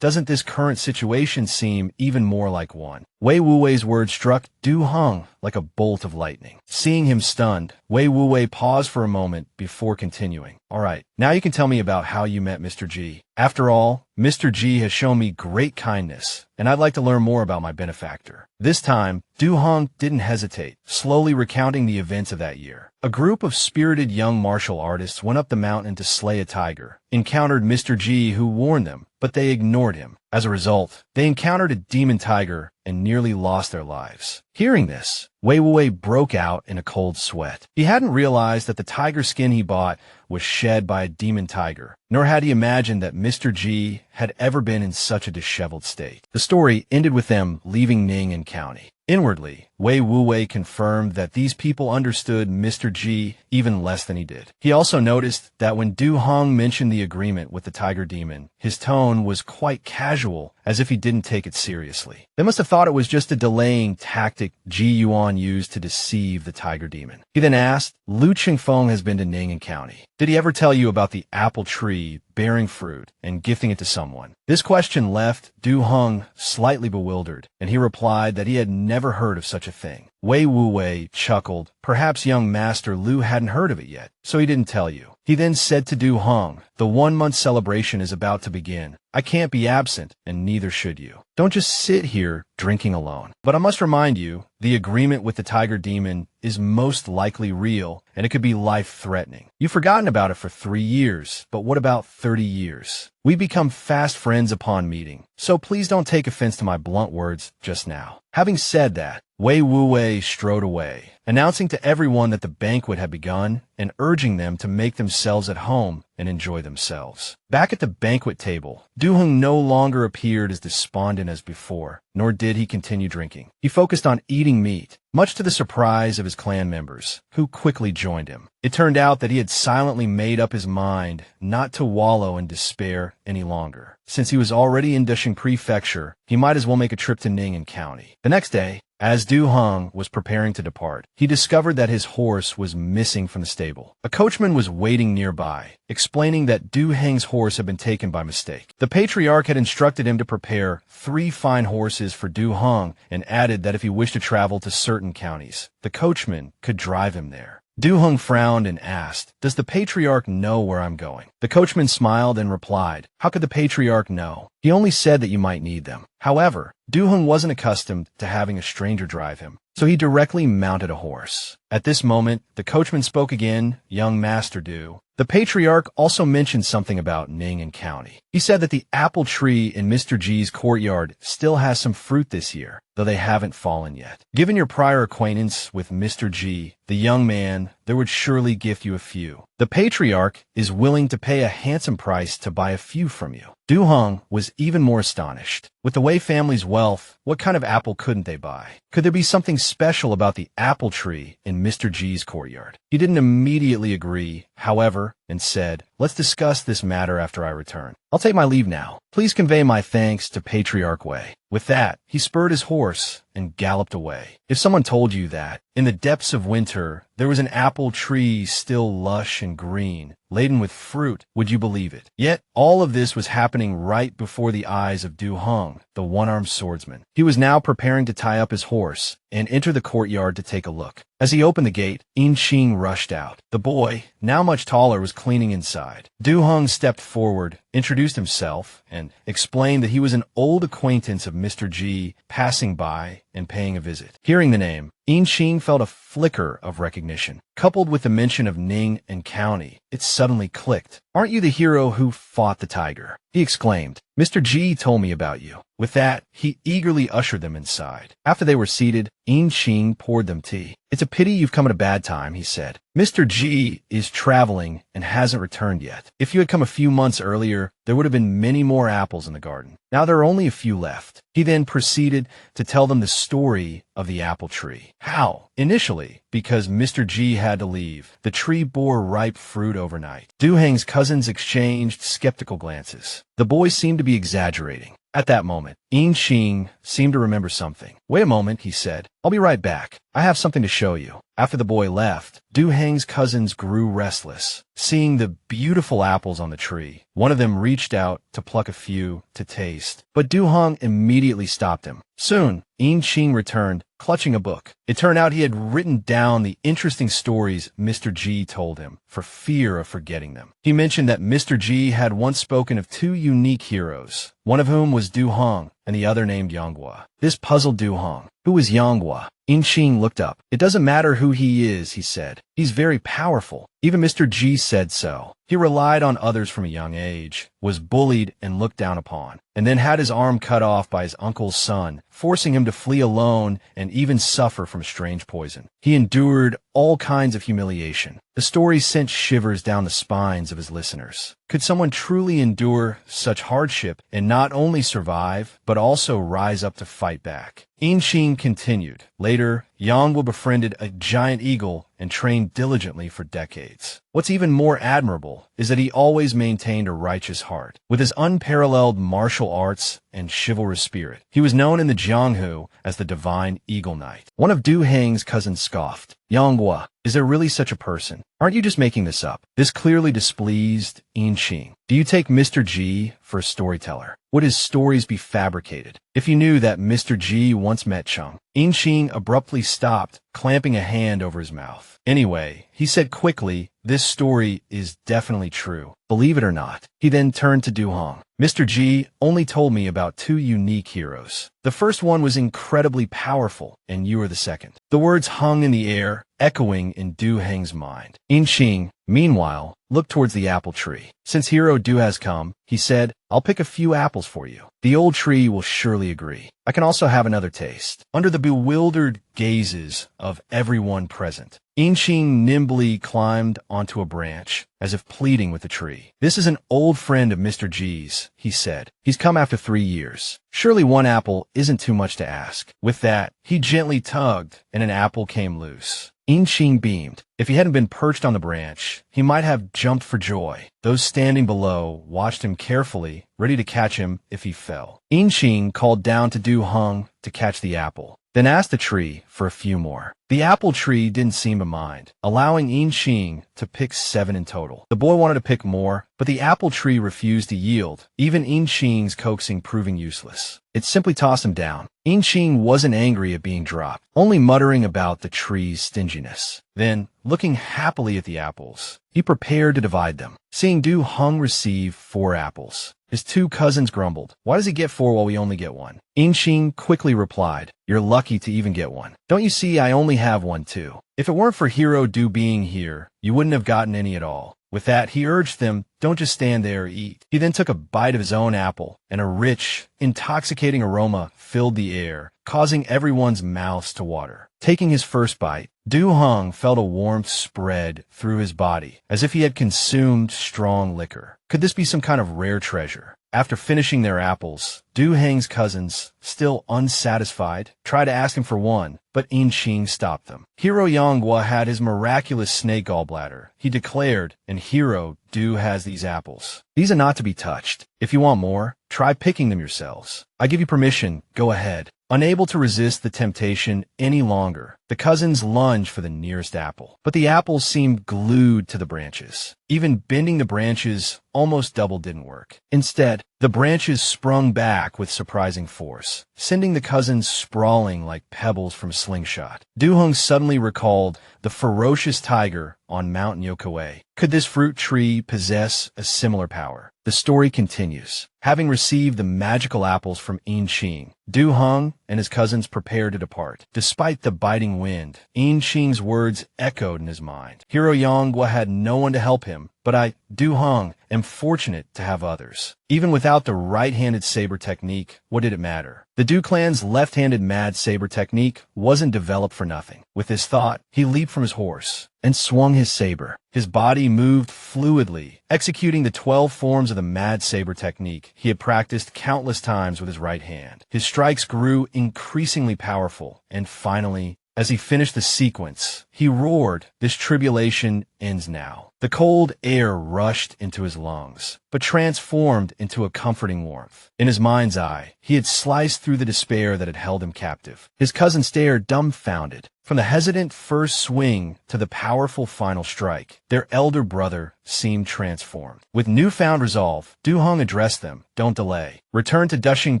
[SPEAKER 1] Doesn't this current situation seem even more like one?" Wei Wuwei's words struck Du Heng like a bolt of lightning. Seeing him stunned, Wei Wuwei paused for a moment before continuing. "All right, now you can tell me about how you met Mr. G. After all, Mr. G has shown me great kindness, and I'd like to learn more about my benefactor." This time, Du Heng didn't hesitate, slowly recounting the events of that year. A group of spirited young martial artists went up the mountain to slay a tiger, encountered Mr. G who warned them, but they ignored him. As a result, they encountered a demon tiger and nearly lost their lives. Hearing this, Wei Wuwei broke out in a cold sweat. He hadn't realized that the tiger skin he bought was shed by a demon tiger, nor had he imagined that Mr. G had ever been in such a disheveled state. The story ended with them leaving Ning'an County. Inwardly, Wei Wuwei confirmed that these people understood Mr. G even less than he did. He also noticed that when Du Heng mentioned the agreement with the tiger demon, his tone was quite casual, as if he didn't take it seriously. They must have thought it was just a delaying tactic Ji Yuan used to deceive the tiger demon. He then asked, "Lu Qingfeng has been to Ning'an County. Did he ever tell you about the apple tree bearing fruit and gifting it to someone?" This question left Du Heng slightly bewildered, and he replied that he had never heard of such a thing. Wei Wuwei chuckled. Perhaps young Master Lu hadn't heard of it yet, so he didn't tell you. He then said to Du Heng, "The 1-month celebration is about to begin. I can't be absent, and neither should you. Don't just sit here drinking alone. But I must remind you, the agreement with the tiger demon is most likely real, and it could be life-threatening. You've forgotten about it for 3 years, but what about 30 years? We become fast friends upon meeting, so please don't take offense to my blunt words just now." Having said that, Wei Wuwei strode away, announcing to everyone that the banquet had begun and urging them to make themselves at home and enjoy themselves. Back at the banquet table, Du Heng no longer appeared as despondent as before, nor did he continue drinking. He focused on eating meat, much to the surprise of his clan members, who quickly joined him. It turned out that he had silently made up his mind not to wallow in despair any longer. Since he was already in Dushing Prefecture, he might as well make a trip to Ning'an County. The next day, as Du Heng was preparing to depart, he discovered that his horse was missing from the stable. A coachman was waiting nearby, explaining that Du Heng's horse had been taken by mistake. The patriarch had instructed him to prepare 3 fine horses for Du Heng and added that if he wished to travel to certain counties, the coachman could drive him there. Du Heng frowned and asked, "Does the patriarch know where I'm going?" The coachman smiled and replied, "How could the patriarch know? He only said that you might need them. However, Du-hung wasn't accustomed to having a stranger drive him, so he directly mounted a horse. At this moment, the coachman spoke again, young Master Du. The patriarch also mentioned something about Ning and County. He said that the apple tree in Mr. G's courtyard still has some fruit this year, though they haven't fallen yet. Given your prior acquaintance with Mr. G, the young man, there would surely gift you a few. The patriarch is willing to pay a handsome price to buy a few from you. Du-hung was even more astonished. With the Wei family's wealth, what kind of apple couldn't they buy? Could there be something special about the apple tree in Mr. G's courtyard? He didn't immediately agree, however, and said, "Let's discuss this matter after I return. I'll take my leave now. Please convey my thanks to Patriarch Wei." With that, he spurred his horse and galloped away. If someone told you that, in the depths of winter, there was an apple tree still lush and green, laden with fruit, would you believe it? Yet, all of this was happening right before the eyes of Du-hung, the one-armed swordsman. He was now preparing to tie up his horse and enter the courtyard to take a look. As he opened the gate, In-ching rushed out. The boy, now much taller, was cleaning inside. Du-hung stepped forward, introduced himself, and explained that he was an old acquaintance of Mr. G, passing by and paying a visit. Hearing the name, In-ching felt a flicker of recognition. Coupled with the mention of Ning and County, it suddenly clicked. "Aren't you the hero who fought the tiger?" he exclaimed. "Mr. G told me about you." With that, he eagerly ushered them inside. After they were seated, In-ching poured them tea. "It's a pity you've come at a bad time," he said. "Mr. G is traveling and hasn't returned yet. If you had come a few months earlier, there would have been many more apples in the garden. Now there are only a few left." He then proceeded to tell them the story of the apple tree. How? Initially, because Mr. G had to leave, the tree bore ripe fruit overnight. Du-hang's cousins exchanged skeptical glances. The boy seemed to be exaggerating. At that moment, In-ching seemed to remember something. "Wait a moment," he said. "I'll be right back. I have something to show you." After the boy left, Du-hang's cousins grew restless. Seeing the beautiful apples on the tree, one of them reached out to pluck a few to taste, but Du-hung immediately stopped him. Soon, In-ching returned, clutching a book. It turned out he had written down the interesting stories Mr. G told him, for fear of forgetting them. He mentioned that Mr. G had once spoken of two unique heroes, one of whom was Du-hung, and the other named Manhwa. This puzzled Du-hung. Who was Manhwa? In-ching looked up. "It doesn't matter who he is," he said. "He's very powerful. Even Mr. G said so. He relied on others from a young age, was bullied and looked down upon, and then had his arm cut off by his uncle's son, forcing him to flee alone and even suffer from strange poison. He endured all kinds of humiliation." The story sent shivers down the spines of his listeners. Could someone truly endure such hardship and not only survive, but also rise up to fight back? In-ching continued. Later, Manhwa befriended a giant eagle and trained diligently for decades. What's even more admirable is that he always maintained a righteous heart. With his unparalleled martial arts and chivalrous spirit, he was known in the Jianghu as the Divine Eagle Knight. One of Du-hang's cousins scoffed. "Manhwa, is there really such a person? Aren't you just making this up?" This clearly displeased In-ching. "Do you take Mr. G for a storyteller? Would his stories be fabricated? If you knew that Mr. G once met Chung." In-ching abruptly stopped, clamping a hand over his mouth. "Anyway," he said quickly, "this story is definitely true. Believe it or not." He then turned to Du-hung. "Mr. G only told me about two unique heroes. The first one was incredibly powerful, and you are the second." The words hung in the air, echoing in Du-hang's mind. In-ching, meanwhile, looked towards the apple tree. "Since Hero Du has come," he said, "I'll pick a few apples for you. The old tree will surely agree. I can also have another taste." Under the bewildered gazes of everyone present, In-ching nimbly climbed onto a branch, as if pleading with the tree. "This is an old friend of Mr. G's," he said. "He's come after 3 years. Surely one apple isn't too much to ask." With that, he gently tugged, and an apple came loose. In-ching beamed. If he hadn't been perched on the branch, he might have jumped for joy. Those standing below watched him carefully, ready to catch him if he fell. In-ching called down to Du-hung to catch the apple, then asked the tree for a few more. The apple tree didn't seem to mind, allowing In-ching to pick 7 in total. The boy wanted to pick more, but the apple tree refused to yield, even In-ching's coaxing proving useless. It simply tossed him down. In-ching wasn't angry at being dropped, only muttering about the tree's stinginess. Then, looking happily at the apples, He prepared to divide them. Seeing Du Hong receive 4 apples, his 2 cousins grumbled, "Why does he get 4 while we only get 1? Inxing quickly replied, "You're lucky to even get 1. Don't you see I only have 1 too? If it weren't for Hero Du being here, you wouldn't have gotten any at all." With that, he urged them, "Don't just stand there, eat." He then took a bite of his own apple, and a rich, intoxicating aroma filled the air, causing everyone's mouths to water. Taking his first bite, Du Hong felt a warmth spread through his body, as if he had consumed strong liquor. Could this be some kind of rare treasure? After finishing their apples, Du Heng's cousins, still unsatisfied, tried to ask him for 1, but Inxing stopped them. Hero Yonghua had his miraculous snake gallbladder. He declared, "And Hero Du has these apples. These are not to be touched. If you want more, try picking them yourselves. I give you permission, go ahead." Unable to resist the temptation any longer, the cousins lunged for the nearest apple. But the apples seemed glued to the branches. Even bending the branches almost double didn't work. Instead, the branches sprung back with surprising force, sending the cousins sprawling like pebbles from a slingshot. Du Hong suddenly recalled the ferocious tiger on Mount Yokuei. Could this fruit tree possess a similar power? The story continues. Having received the magical apples from Inxing, Du Hong and his cousins prepared to depart. Despite the biting wind, Inxing's words echoed in his mind. Hero Yonghua had no one to help him, but I, Du Hong, am fortunate to have others. Even without the right-handed saber technique, what did it matter? The Du clan's left-handed mad saber technique wasn't developed for nothing. With this thought, he leaped from his horse and swung his saber. His body moved fluidly, executing the 12 forms of the mad saber technique he had practiced countless times with his right hand. His strikes grew increasingly powerful, and finally, as he finished the sequence, he roared, "This tribulation ends now." The cold air rushed into his lungs, but transformed into a comforting warmth. In his mind's eye, he had sliced through the despair that had held him captive. His cousin stared dumbfounded. From the hesitant first swing to the powerful final strike, their elder brother seemed transformed. With newfound resolve, Du Hong addressed them, "Don't delay. Return to Dushing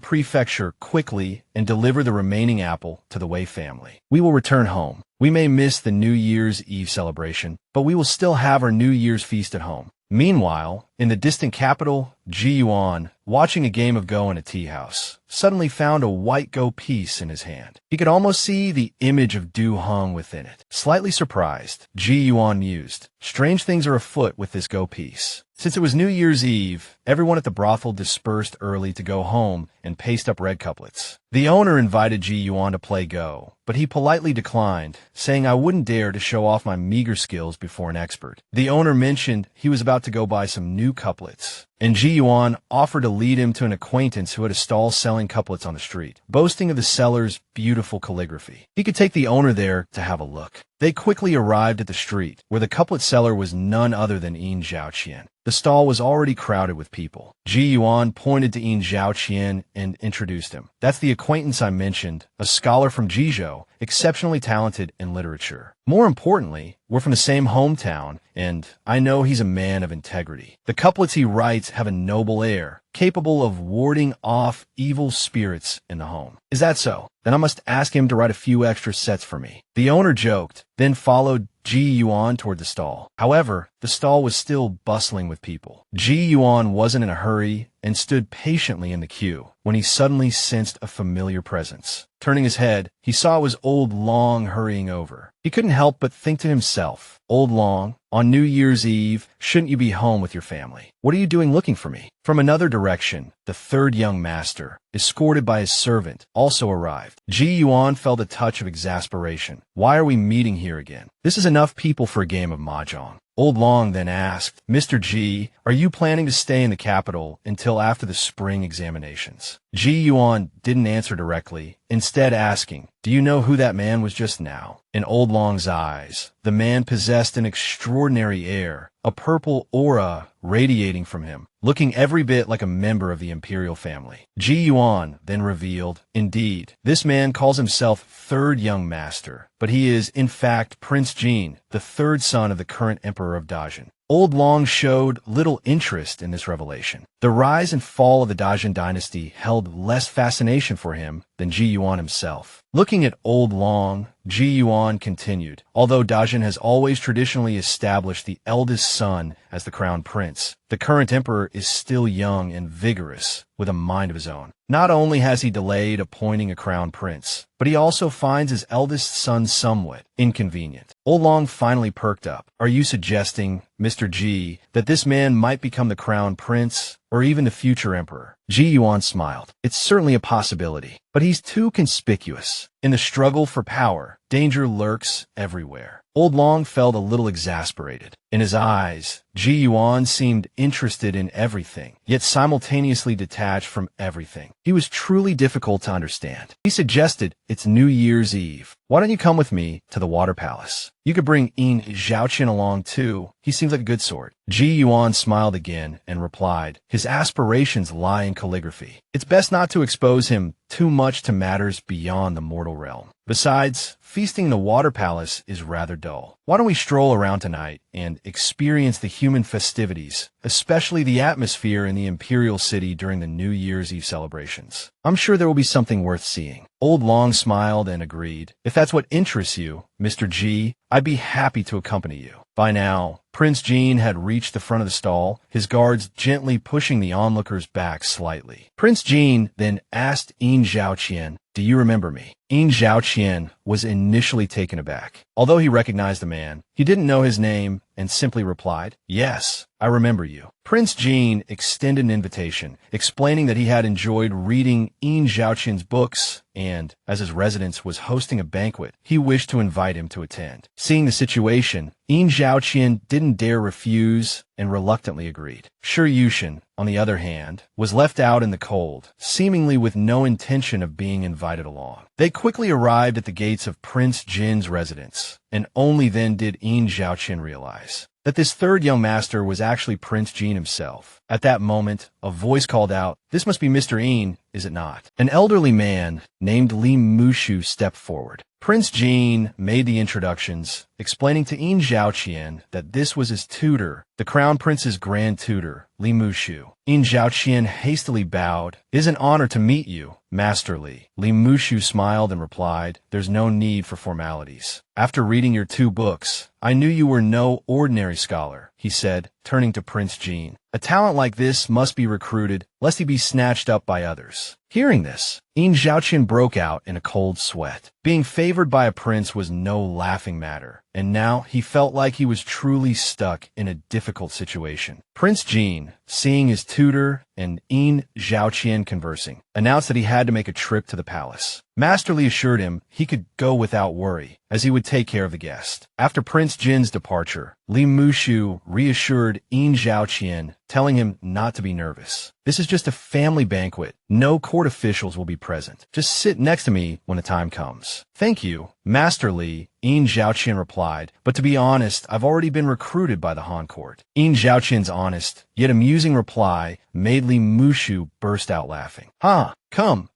[SPEAKER 1] Prefecture quickly and deliver the remaining apple to the Wei family. We will return home. We may miss the New Year's Eve celebration, but we will still have our New Year's feast at home." Meanwhile, in the distant capital, Ji Yuan, watching a game of Go in a tea house, suddenly found a white Go piece in his hand. He could almost see the image of Du Hong within it. Slightly surprised, Ji Yuan mused, "Strange things are afoot with this Go piece." Since it was New Year's Eve, everyone at the brothel dispersed early to go home and paste up red couplets. The owner invited Ji Yuan to play Go, but he politely declined, saying, "I wouldn't dare to show off my meager skills before an expert." The owner mentioned he was about to go buy some new couplets, and Ji Yuan offered to lead him to an acquaintance who had a stall selling couplets on the street, boasting of the seller's beautiful calligraphy. He could take the owner there to have a look. They quickly arrived at the street, where the couplet seller was none other than Yin Zhaoqian. The stall was already crowded with people. Ji Yuan pointed to Yin Zhaoqian and introduced him. "That's the acquaintance I mentioned, a scholar from Jizhou, exceptionally talented in literature. More importantly, we're from the same hometown, and I know he's a man of integrity. The couplets he writes have a noble air, capable of warding off evil spirits in the home." "Is that so? Then I must ask him to write a few extra sets for me." The owner joked, then followed Ji Yuan toward the stall. However, the stall was still bustling with people. Ji Yuan wasn't in a hurry and stood patiently in the queue when he suddenly sensed a familiar presence. Turning his head, he saw it was Old Long hurrying over. He couldn't help but think to himself, "Old Long, on New Year's Eve, shouldn't you be home with your family? What are you doing looking for me?" From another direction, the third young master, escorted by his servant, also arrived. Ji Yuan felt a touch of exasperation. "Why are we meeting here again? This is enough people for a game of mahjong." Old Long then asked, "Mr. Ji, are you planning to stay in the capital until after the spring examinations?" Ji Yuan didn't answer directly, instead asking, "Do you know who that man was just now?" In Old Long's eyes, the man possessed an extraordinary air, a purple aura radiating from him, looking every bit like a member of the imperial family. Ji Yuan then revealed, "Indeed, this man calls himself Third Young Master, but he is, in fact, Prince Jin, the third son of the current emperor of Dajin." Old Long showed little interest in this revelation. The rise and fall of the Dajin dynasty held less fascination for him than Ji Yuan himself. Looking at Old Long, Ji Yuan continued, although Dajin has always traditionally established the eldest son as the crown prince, the current emperor is still young and vigorous, with a mind of his own. Not only has he delayed appointing a crown prince, but he also finds his eldest son somewhat inconvenient. Old Long finally perked up. Are you suggesting, Mr. Ji, that this man might become the crown prince, or even the future emperor? Ji Yuan smiled. It's certainly a possibility, but he's too conspicuous. In the struggle for power, danger lurks everywhere. Old Long felt a little exasperated. In his eyes, Ji Yuan seemed interested in everything, yet simultaneously detached from everything. He was truly difficult to understand. He suggested, it's New Year's Eve. Why don't you come with me to the Water Palace? You could bring Yin Zhaoqian along too. He seems like a good sort. Ji Yuan smiled again and replied, his aspirations lie in calligraphy. It's best not to expose him too much to matters beyond the mortal realm. Besides, feasting in the Water Palace is rather dull. Why don't we stroll around tonight and experience the human festivities, especially the atmosphere in the Imperial City during the New Year's Eve celebrations? I'm sure there will be something worth seeing. Old Long smiled and agreed. If that's what interests you, Mr. Ji, I'd be happy to accompany you. By now, Prince Jin had reached the front of the stall, his guards gently pushing the onlookers back slightly. Prince Jin then asked Yin Zhaoqian, do you remember me? Yin Zhaoqian was initially taken aback. Although he recognized the man, he didn't know his name and simply replied, yes, I remember you. Prince Jin extended an invitation, explaining that he had enjoyed reading Yin Zhaoqian's books and, as his residence was hosting a banquet, he wished to invite him to attend. Seeing the situation, Yin Zhaoqian didn't dare refuse and reluctantly agreed. Shi Yushin, on the other hand, was left out in the cold, seemingly with no intention of being invited along. They quickly arrived at the gates of Prince Jin's residence, and only then did Yin Zhaoqian realize that this third young master was actually Prince Jin himself. At that moment, a voice called out, this must be Mr. Yin, is it not? An elderly man named Li Mushu stepped forward. Prince Jin made the introductions, explaining to Yin Zhaoqian that this was his tutor, the crown prince's grand tutor, Li Mushu. Yin Zhaoqian hastily bowed. It is an honor to meet you, Master Li. Li Mushu smiled and replied, there's no need for formalities. After reading your 2 books, I knew you were no ordinary scholar, he said, turning to Prince Jin. A talent like this must be recruited, lest he be snatched up by others. Hearing this, Yin Zhaoqian broke out in a cold sweat. Being favored by a prince was no laughing matter, and now he felt like he was truly stuck in a difficult situation. Prince Jin, seeing his tutor and Yin Zhaoqian conversing, announced that he had to make a trip to the palace. Master Li assured him he could go without worry, as he would take care of the guest. After Prince Jin's departure, Li Mushu reassured Yin Zhaoqian, telling him not to be nervous. This is just a family banquet. No court officials will be present. Just sit next to me when the time comes. Thank you, Master Li, Yin Zhaoqian replied, but to be honest, I've already been recruited by the Han court. Yin Zhaoqian's honest, yet amusing reply made Li Mushu burst out laughing. Come,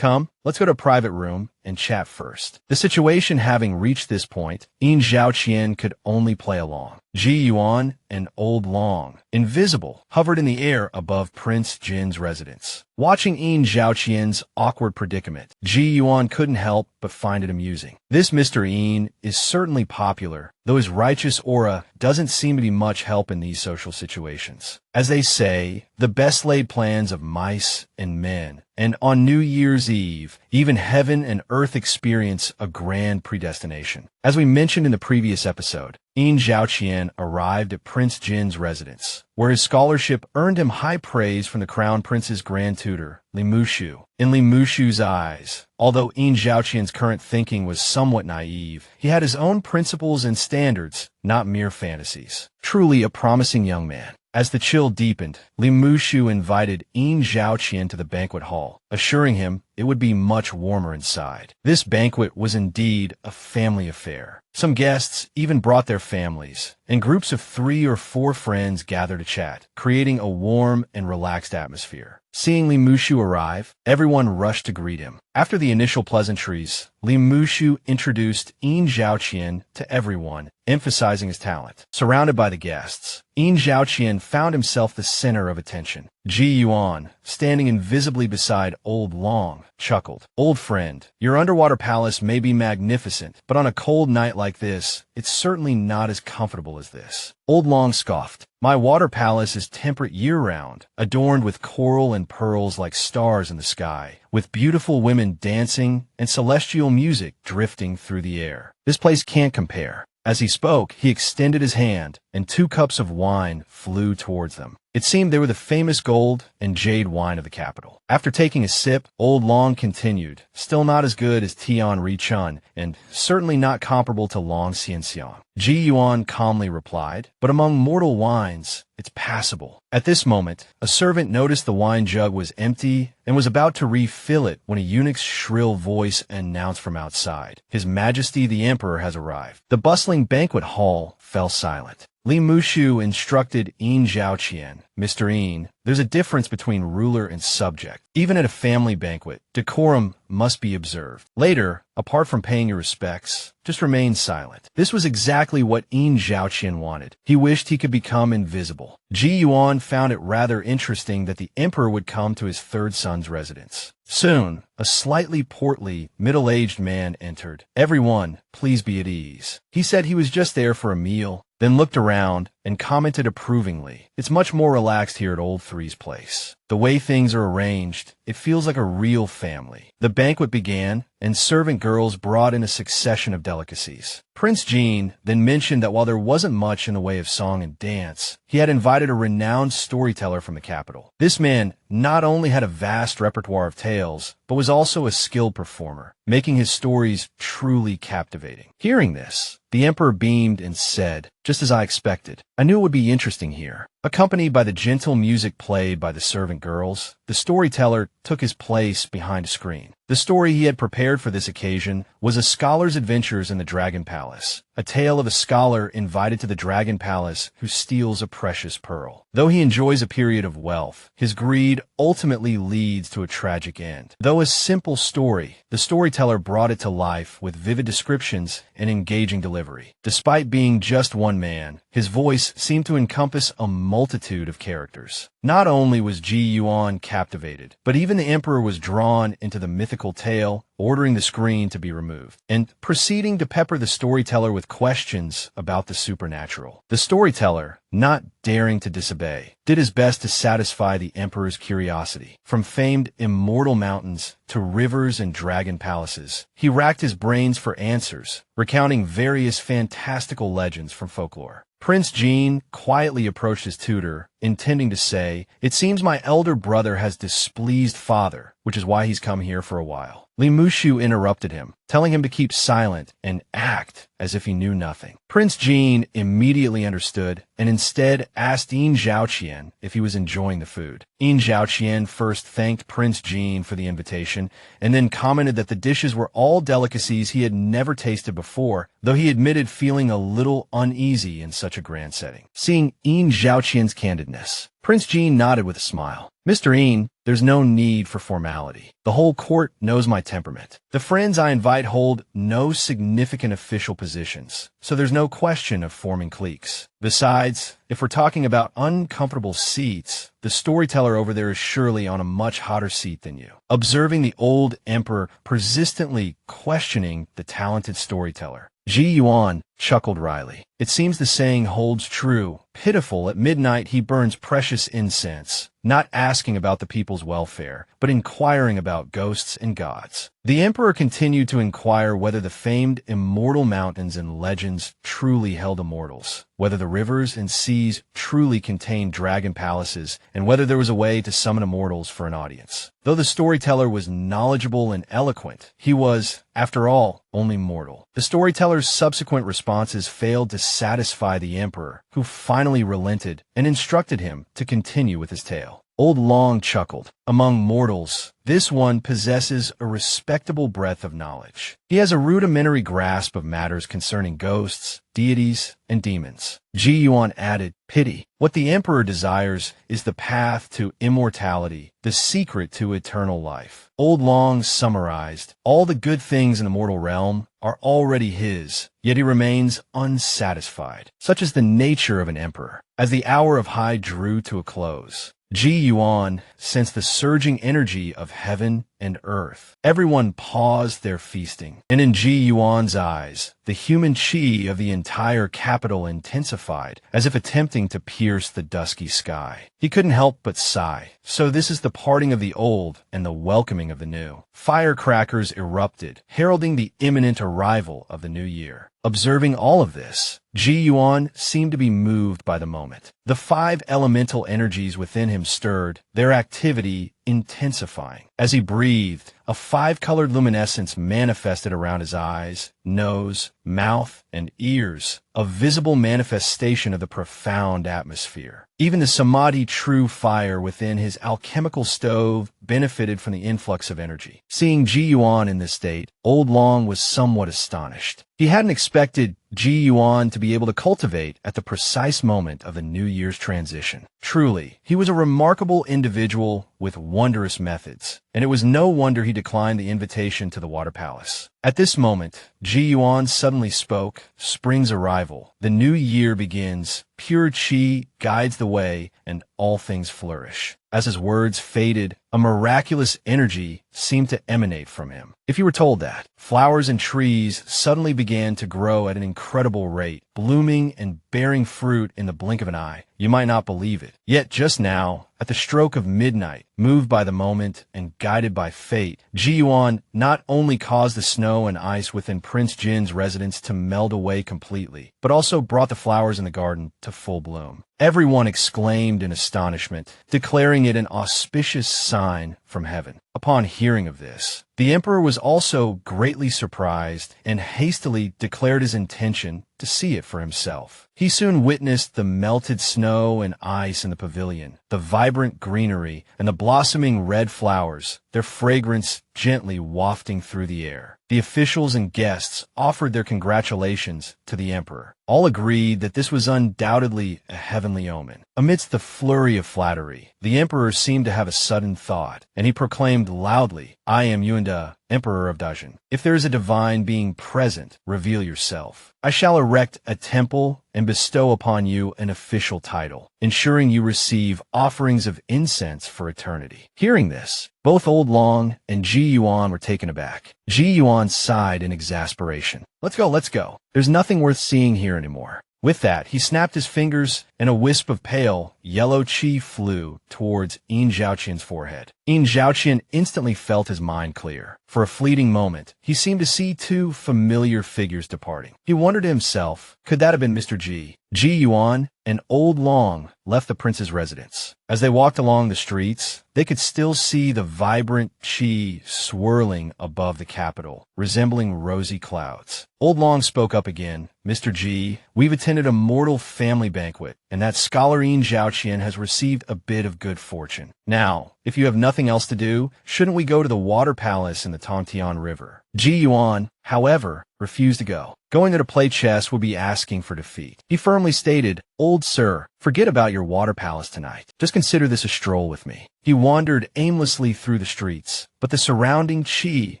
[SPEAKER 1] let's go to a private room and chat first. The situation having reached this point, Yin Zhaoqian could only play along. Ji Yuan and Old Long, invisible, hovered in the air above Prince Jin's residence. Watching Yin Zhaoqian's awkward predicament, Ji Yuan couldn't help but find it amusing. This Mr. Yin is certainly popular, though his righteous aura doesn't seem to be much help in these social situations. As they say, the best laid plans of mice and men, and on New Year's Eve, even heaven and earth experience a grand predestination. As we mentioned in the previous episode, Yin Zhaoqian arrived at Prince Jin's residence, where his scholarship earned him high praise from the crown prince's grand tutor, Li Mushu. In Li Mushu's eyes, although Yin Zhaoqian's current thinking was somewhat naive, he had his own principles and standards, not mere fantasies. Truly a promising young man. As the chill deepened, Li Mushu invited Yin Zhaoqian to the banquet hall, assuring him it would be much warmer inside. This banquet was indeed a family affair. Some guests even brought their families, and groups of 3 or 4 friends gathered to chat, creating a warm and relaxed atmosphere. Seeing Li Mushu arrive, everyone rushed to greet him. After the initial pleasantries, Li Mushu introduced Yin Zhaoqian to everyone, emphasizing his talent. Surrounded by the guests, Yin Zhaoqian found himself the center of attention. Ji Yuan, standing invisibly beside Old Long chuckled. "Old friend, your underwater palace may be magnificent, but on a cold night like this, it's certainly not as comfortable as this." Old Long scoffed. "My water palace is temperate year-round, adorned with coral and pearls like stars in the sky, with beautiful women dancing and celestial music drifting through the air. This place can't compare." As he spoke, he extended his hand, and 2 cups of wine flew towards them. It seemed they were the famous gold and jade wine of the capital. After taking a sip, Old Long continued, "Still not as good as Tian Ri Chun, and certainly not comparable to Long Xianxiang." Ji Yuan calmly replied, "But among mortal wines, it's passable." At this moment, a servant noticed the wine jug was empty and was about to refill it when a eunuch's shrill voice announced from outside, "His Majesty the Emperor has arrived." The bustling banquet hall fell silent. Li Mushu instructed Yin Zhaoqian, "Mr. Yin, there's a difference between ruler and subject. Even at a family banquet, decorum must be observed. Later, apart from paying your respects, just remain silent." This was exactly what Yin Zhaoqian wanted. He wished he could become invisible. Ji Yuan found it rather interesting that the emperor would come to his 3rd son's residence. Soon, a slightly portly, middle-aged man entered. "Everyone, please be at ease." He said he was just there for a meal, then looked around and commented approvingly, "It's much more relaxed here at Old Three's place. The way things are arranged, it feels like a real family." The banquet began, and servant girls brought in a succession of delicacies. Prince Jean then mentioned that while there wasn't much in the way of song and dance, he had invited a renowned storyteller from the capital. This man not only had a vast repertoire of tales, but was also a skilled performer, making his stories truly captivating. Hearing this, the emperor beamed and said, "Just as I expected. I knew it would be interesting here." Accompanied by the gentle music played by the servant girls, the storyteller took his place behind a screen. The story he had prepared for this occasion was A Scholar's Adventures in the Dragon Palace, a tale of a scholar invited to the Dragon Palace who steals a precious pearl. Though he enjoys a period of wealth, his greed ultimately leads to a tragic end. Though a simple story, the storyteller brought it to life with vivid descriptions and engaging delivery. Despite being just one man, his voice seemed to encompass a multitude of characters. Not only was Ji Yuan captivated, but even the emperor was drawn into the mythical tale, ordering the screen to be removed, and proceeding to pepper the storyteller with questions about the supernatural. The storyteller, not daring to disobey, did his best to satisfy the emperor's curiosity. From famed immortal mountains to rivers and dragon palaces, he racked his brains for answers, recounting various fantastical legends from folklore. Prince Jean quietly approached his tutor, intending to say, "It seems my elder brother has displeased father, which is why he's come here for a while." Li Mushu interrupted him, telling him to keep silent and act as if he knew nothing. Prince Jean immediately understood and instead asked Yin Zhaoqian if he was enjoying the food. Yin Zhaoqian first thanked Prince Jean for the invitation and then commented that the dishes were all delicacies he had never tasted before, though he admitted feeling a little uneasy in such a grand setting. Seeing Yin Zhaoqian's candidness, Prince Jean nodded with a smile. "Mr. Yin, there's no need for formality. The whole court knows my temperament. The friends I invite hold no significant official positions, so there's no question of forming cliques. Besides, if we're talking about uncomfortable seats, the storyteller over there is surely on a much hotter seat than you." Observing the old emperor persistently questioning the talented storyteller, Ji Yuan chuckled wryly. "It seems the saying holds true. Pitiful, at midnight he burns precious incense, not asking about the people's welfare, but inquiring about ghosts and gods." The emperor continued to inquire whether the famed immortal mountains and legends truly held immortals, whether the rivers and seas truly contained dragon palaces, and whether there was a way to summon immortals for an audience. Though the storyteller was knowledgeable and eloquent, he was, after all, only mortal. The storyteller's subsequent responses failed to satisfy the emperor, who finally relented and instructed him to continue with his tale. Old Long chuckled. "Among mortals, this one possesses a respectable breadth of knowledge. He has a rudimentary grasp of matters concerning ghosts, deities, and demons." Ji Yuan added, "Pity. What the emperor desires is the path to immortality, the secret to eternal life." Old Long summarized, "All the good things in the mortal realm are already his, yet he remains unsatisfied. Such is the nature of an emperor." As the hour of high drew to a close, Ji Yuan sensed the surging energy of heaven and earth. Everyone paused their feasting, and in Ji Yuan's eyes, the human qi of the entire capital intensified, as if attempting to pierce the dusky sky. He couldn't help but sigh. So this is the parting of the old and the welcoming of the new. Firecrackers erupted, heralding the imminent arrival of the new year. Observing all of this, Ji Yuan seemed to be moved by the moment. The 5 elemental energies within him stirred, their activity intensifying. As he breathed, a 5-colored luminescence manifested around his eyes, nose, mouth, and ears, a visible manifestation of the profound atmosphere. Even the samadhi true fire within his alchemical stove benefited from the influx of energy. Seeing Ji Yuan in this state, Old Long was somewhat astonished. He hadn't expected Ji Yuan to be able to cultivate at the precise moment of the New Year's transition. Truly, he was a remarkable individual with wondrous methods, and it was no wonder he declined the invitation to the Water Palace. At this moment, Ji Yuan suddenly spoke, "Spring's arrival. The new year begins. Pure qi guides the way, and all things flourish." As his words faded, a miraculous energy seemed to emanate from him. If you were told that, flowers and trees suddenly began to grow at an incredible rate, blooming and bearing fruit in the blink of an eye, you might not believe it. Yet just now, at the stroke of midnight, moved by the moment and guided by fate, Ji Yuan not only caused the snow and ice within Prince Jin's residence to melt away completely, but also brought the flowers in the garden to full bloom. Everyone exclaimed in astonishment, declaring it an auspicious sign from heaven. Upon hearing of this, the emperor was also greatly surprised and hastily declared his intention to see it for himself. He soon witnessed the melted snow and ice in the pavilion, the vibrant greenery, and the blossoming red flowers, their fragrance gently wafting through the air. The officials and guests offered their congratulations to the emperor. All agreed that this was undoubtedly a heavenly omen. Amidst the flurry of flattery, the emperor seemed to have a sudden thought, and he proclaimed loudly, "I am Yuanda, Emperor of Dajin. If there is a divine being present, reveal yourself. I shall erect a temple and bestow upon you an official title, ensuring you receive offerings of incense for eternity." Hearing this, both Old Long and Ji Yuan were taken aback. Ji Yuan sighed in exasperation. Let's go. There's nothing worth seeing here anymore." With that, he snapped his fingers, and a wisp of pale, yellow qi flew towards Yin Zhaoqian's forehead. Yin Zhaoqian instantly felt his mind clear. For a fleeting moment, he seemed to see 2 familiar figures departing. He wondered to himself, could that have been Mr. Ji? Ji Yuan and Old Long left the prince's residence. As they walked along the streets, they could still see the vibrant qi swirling above the capital, resembling rosy clouds. Old Long spoke up again. "Mr. Ji, we've attended a mortal family banquet, and that scholar Yin Zhaoqian has received a bit of good fortune. Now, if you have nothing else to do, shouldn't we go to the Water Palace in the Tongtian River?" Ji Yuan, however, refused to go. Going there to play chess would be asking for defeat. He firmly stated, "Old sir, forget about your Water Palace tonight. Just consider this a stroll with me." He wandered aimlessly through the streets, but the surrounding qi,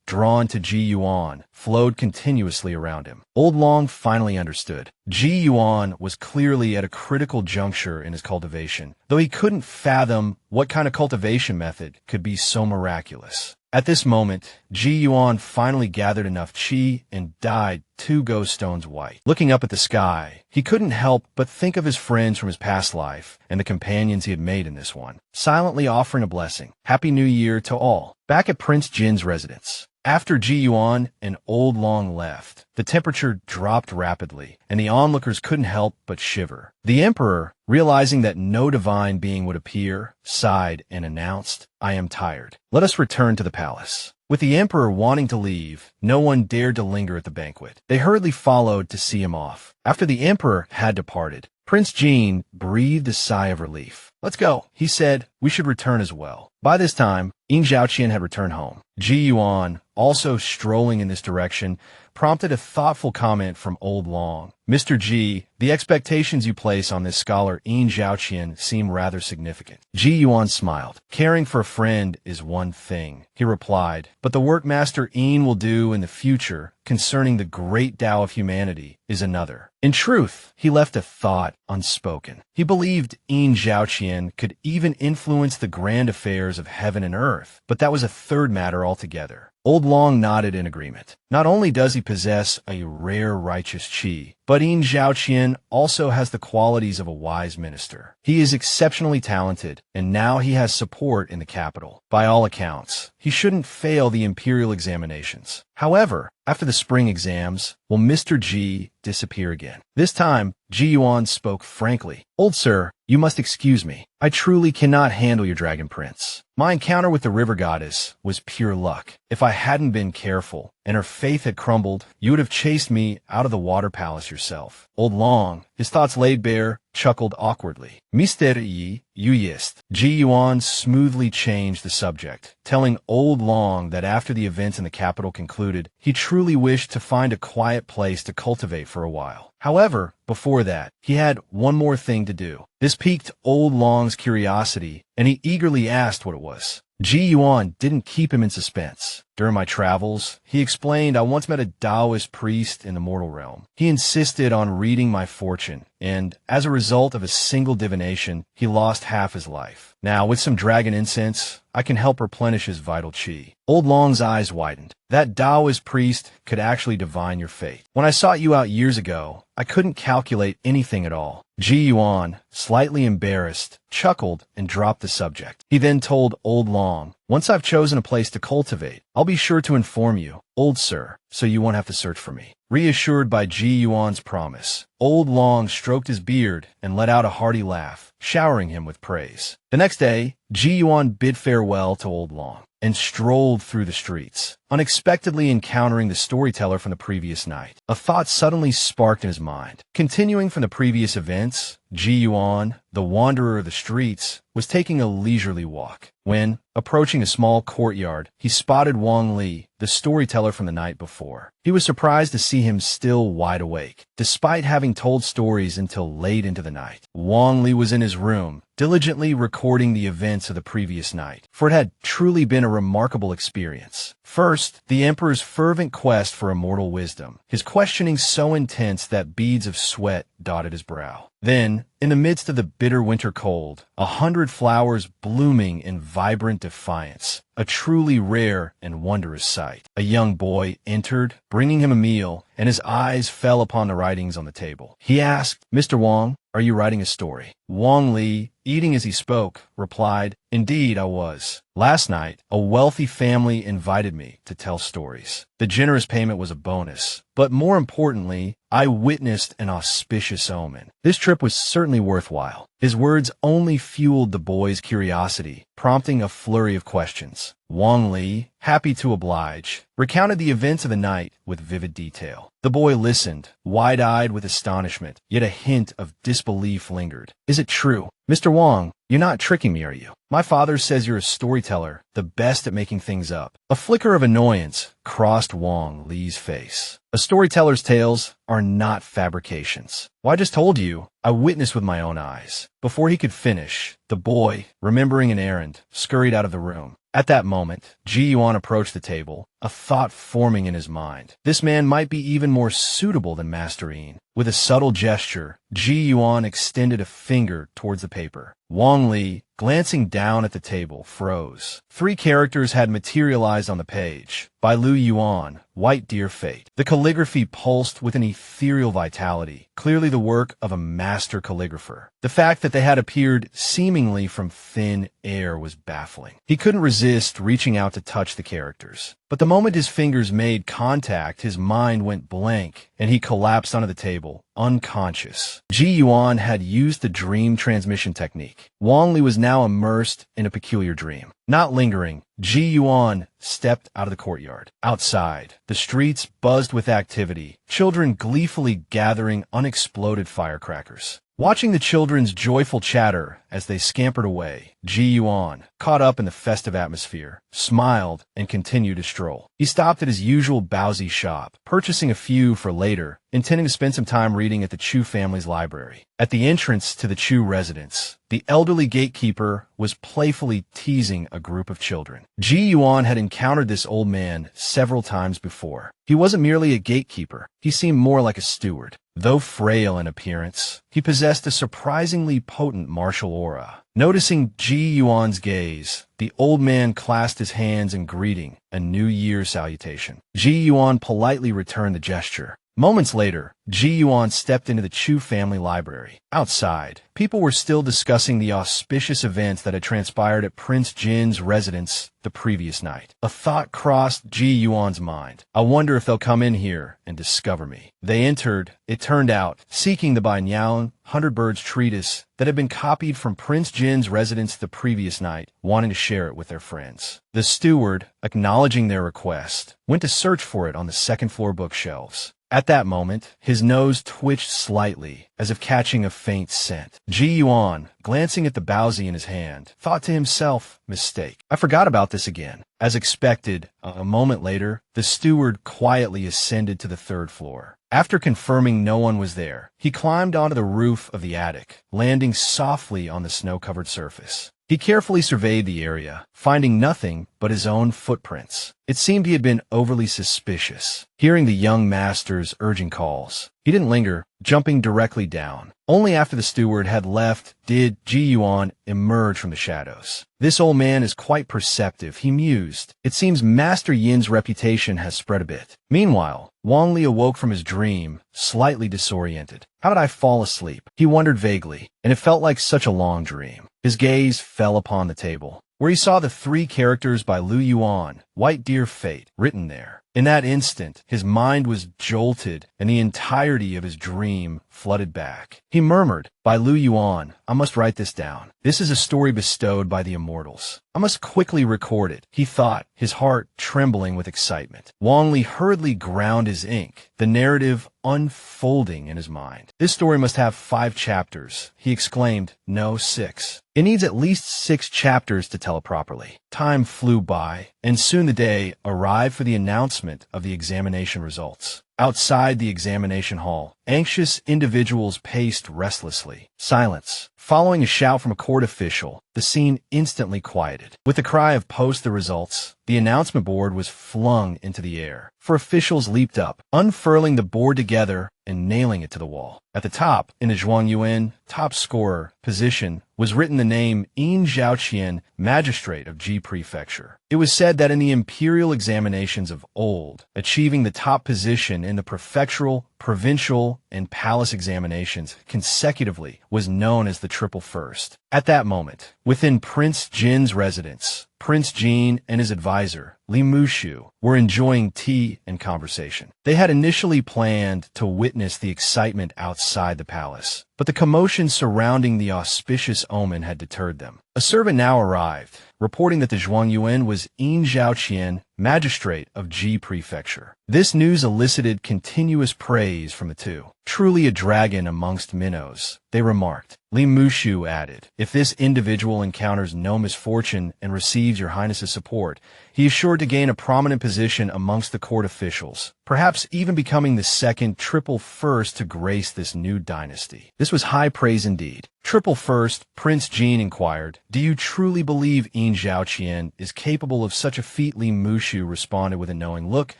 [SPEAKER 1] drawn to Ji Yuan, flowed continuously around him. Old Long finally understood. Ji Yuan was clearly at a critical juncture in his cultivation, though he couldn't fathom what kind of cultivation method could be so miraculous. At this moment, Ji Yuan finally gathered enough qi and dyed 2 ghost stones white. Looking up at the sky, he couldn't help but think of his friends from his past life and the companions he had made in this one, silently offering a blessing. Happy New Year to all. Back at Prince Jin's residence, after Ji Yuan and Old Long left, the temperature dropped rapidly, and the onlookers couldn't help but shiver. The emperor, realizing that no divine being would appear, sighed and announced, "I am tired. Let us return to the palace." With the emperor wanting to leave, no one dared to linger at the banquet. They hurriedly followed to see him off. After the emperor had departed, Prince Jin breathed a sigh of relief. "Let's go," he said. "We should return as well." By this time, Yin Zhaoqian had returned home. Ji Yuan, also strolling in this direction, prompted a thoughtful comment from Old Long. Mr. G, the expectations you place on this scholar Yin Zhaoqian seem rather significant. Ji Yuan smiled. Caring for a friend is one thing, he replied, but the work Master Yin will do in the future concerning the great Tao of humanity is another. In truth, he left a thought unspoken. He believed Yin Zhaoqian could even influence the grand affairs of heaven and earth, but that was a third matter altogether. Old Long nodded in agreement. Not only does he possess a rare righteous qi, but Yin Zhaoqian also has the qualities of a wise minister. He is exceptionally talented, and now he has support in the capital. By all accounts, he shouldn't fail the imperial examinations. However, after the spring exams, will Mr. G disappear again? This time, Ji Yuan spoke frankly. Old sir, you must excuse me. I truly cannot handle your dragon prince. My encounter with the river goddess was pure luck. If I hadn't been careful, and her faith had crumbled, you would have chased me out of the water palace yourself. Old Long, his thoughts laid bare, chuckled awkwardly. Mr. Yi, you yist. Ji Yuan smoothly changed the subject, telling Old Long that after the events in the capital concluded, he truly wished to find a quiet place to cultivate for a while. However, before that, he had one more thing to do. This piqued Old Long's curiosity, and he eagerly asked what it was. Ji Yuan didn't keep him in suspense. During my travels, he explained, I once met a Taoist priest in the mortal realm. He insisted on reading my fortune, and as a result of a single divination, he lost half his life. Now, with some dragon incense, I can help replenish his vital qi. Old Long's eyes widened. That Taoist priest could actually divine your fate. When I sought you out years ago, I couldn't calculate anything at all. Ji Yuan, slightly embarrassed, chuckled and dropped the subject. He then told Old Long, once I've chosen a place to cultivate, I'll be sure to inform you, old sir, so you won't have to search for me. Reassured by Ji Yuan's promise, Old Long stroked his beard and let out a hearty laugh, showering him with praise. The next day, Ji Yuan bid farewell to Old Long and strolled through the streets, unexpectedly encountering the storyteller from the previous night. A thought suddenly sparked in his mind. Continuing from the previous events, Ji Yuan, the wanderer of the streets, was taking a leisurely walk when, approaching a small courtyard, he spotted Wang Li, the storyteller from the night before. He was surprised to see him still wide awake, despite having told stories until late into the night. Wang Li was in his room, diligently recording the events of the previous night, for it had truly been a remarkable experience. First, the emperor's fervent quest for immortal wisdom, his questioning so intense that beads of sweat dotted his brow. Then, in the midst of the bitter winter cold, 100 flowers blooming in vibrant defiance, a truly rare and wondrous sight. A young boy entered, bringing him a meal, and his eyes fell upon the writings on the table. He asked, Mr. Wang, are you writing a story? Wang Li, eating as he spoke, replied, Indeed, I was. Last night, a wealthy family invited me to tell stories. The generous payment was a bonus, but more importantly, I witnessed an auspicious omen. This trip was certainly worthwhile. His words only fueled the boy's curiosity, prompting a flurry of questions. Wang Li, happy to oblige, recounted the events of the night with vivid detail. The boy listened, wide-eyed with astonishment, yet a hint of disbelief lingered. Is it true? Mr. Wang, you're not tricking me, are you? My father says you're a storyteller, the best at making things up. A flicker of annoyance crossed Wang Li's face. A storyteller's tales are not fabrications. Well, I just told you, I witnessed with my own eyes. Before he could finish, the boy, remembering an errand, scurried out of the room. At that moment, Ji Yuan approached the table, a thought forming in his mind. This man might be even more suitable than Master Yin. With a subtle gesture, Ji Yuan extended a finger towards the paper. Wang Li, glancing down at the table, froze. 3 characters had materialized on the page. By Lu Yuan, White Deer Fate. The calligraphy pulsed with an ethereal vitality, clearly the work of a master calligrapher. The fact that they had appeared seemingly from thin air was baffling. He couldn't resist reaching out to touch the characters. But the moment his fingers made contact, his mind went blank, and he collapsed onto the table, unconscious. Ji Yuan had used the dream transmission technique. Wang Li was now immersed in a peculiar dream. Not lingering, Ji Yuan stepped out of the courtyard. Outside, the streets buzzed with activity, children gleefully gathering unexploded firecrackers. Watching the children's joyful chatter as they scampered away. Ji Yuan, caught up in the festive atmosphere, smiled and continued to stroll. He stopped at his usual Baozi shop, purchasing a few for later, intending to spend some time reading at the Chu family's library. At the entrance to the Chu residence, the elderly gatekeeper was playfully teasing a group of children. Ji Yuan had encountered this old man several times before. He wasn't merely a gatekeeper, he seemed more like a steward. Though frail in appearance, he possessed a surprisingly potent martial aura. Noticing Ji Yuan's gaze, the old man clasped his hands in greeting, a New Year salutation. Ji Yuan politely returned the gesture. Moments later, Ji Yuan stepped into the Chu family library. Outside, people were still discussing the auspicious events that had transpired at Prince Jin's residence the previous night. A thought crossed Ji Yuan's mind. I wonder if they'll come in here and discover me. They entered, it turned out, seeking the Bai Niao 100 Birds treatise that had been copied from Prince Jin's residence the previous night, wanting to share it with their friends. The steward, acknowledging their request, went to search for it on the second-floor bookshelves. At that moment, his nose twitched slightly, as if catching a faint scent. Ji Yuan, glancing at the Baozi in his hand, thought to himself, mistake. I forgot about this again. As expected, a moment later, the steward quietly ascended to the third floor. After confirming no one was there, he climbed onto the roof of the attic, landing softly on the snow-covered surface. He carefully surveyed the area, finding nothing but his own footprints. It seemed he had been overly suspicious. Hearing the young master's urgent calls, he didn't linger, jumping directly down. Only after the steward had left did Ji Yuan emerge from the shadows. This old man is quite perceptive, he mused. It seems Master Yin's reputation has spread a bit. Meanwhile, Wang Li awoke from his dream, slightly disoriented. How did I fall asleep? He wondered vaguely, and it felt like such a long dream. His gaze fell upon the table, where he saw the 3 characters by Lu Yuan, White Dear Fate, written there. In that instant, his mind was jolted, and the entirety of his dream flooded back. He murmured, by Lu Yuan, I must write this down. This is a story bestowed by the Immortals. I must quickly record it, he thought, his heart trembling with excitement. Wang Li hurriedly ground his ink, the narrative unfolding in his mind. This story must have 5 chapters, he exclaimed. No, 6. It needs at least 6 chapters to tell it properly. Time flew by, and soon the day arrived for the announcement of the examination results. Outside the examination hall, anxious individuals paced restlessly. Silence. Following a shout from a court official, the scene instantly quieted. With a cry of "Post the results," the announcement board was flung into the air. 4 officials leaped up, unfurling the board together and nailing it to the wall. At the top, in the Zhuangyuan top scorer position, was written the name Yin Zhaoqian, Magistrate of Ji Prefecture. It was said that in the imperial examinations of old, achieving the top position in the prefectural, provincial, and palace examinations consecutively was known as the Triple First. At that moment, within Prince Jin's residence, Prince Jin and his advisor, Li Mushu, were enjoying tea and conversation. They had initially planned to witness the excitement outside the palace, but the commotion surrounding the auspicious omen had deterred them. A servant now arrived, reporting that the Zhuangyuan was Yin Zhaoqian, Magistrate of Ji Prefecture. This news elicited continuous praise from the two. Truly a dragon amongst minnows, they remarked. Li Mushu added, if this individual encounters no misfortune and receives your highness's support, he is sure to gain a prominent position amongst the court officials, perhaps even becoming the second Triple First to grace this new dynasty. This was high praise indeed. Triple First, Prince Jin inquired, do you truly believe Yin Zhaoqian is capable of such a feat? Li Mushu responded with a knowing look.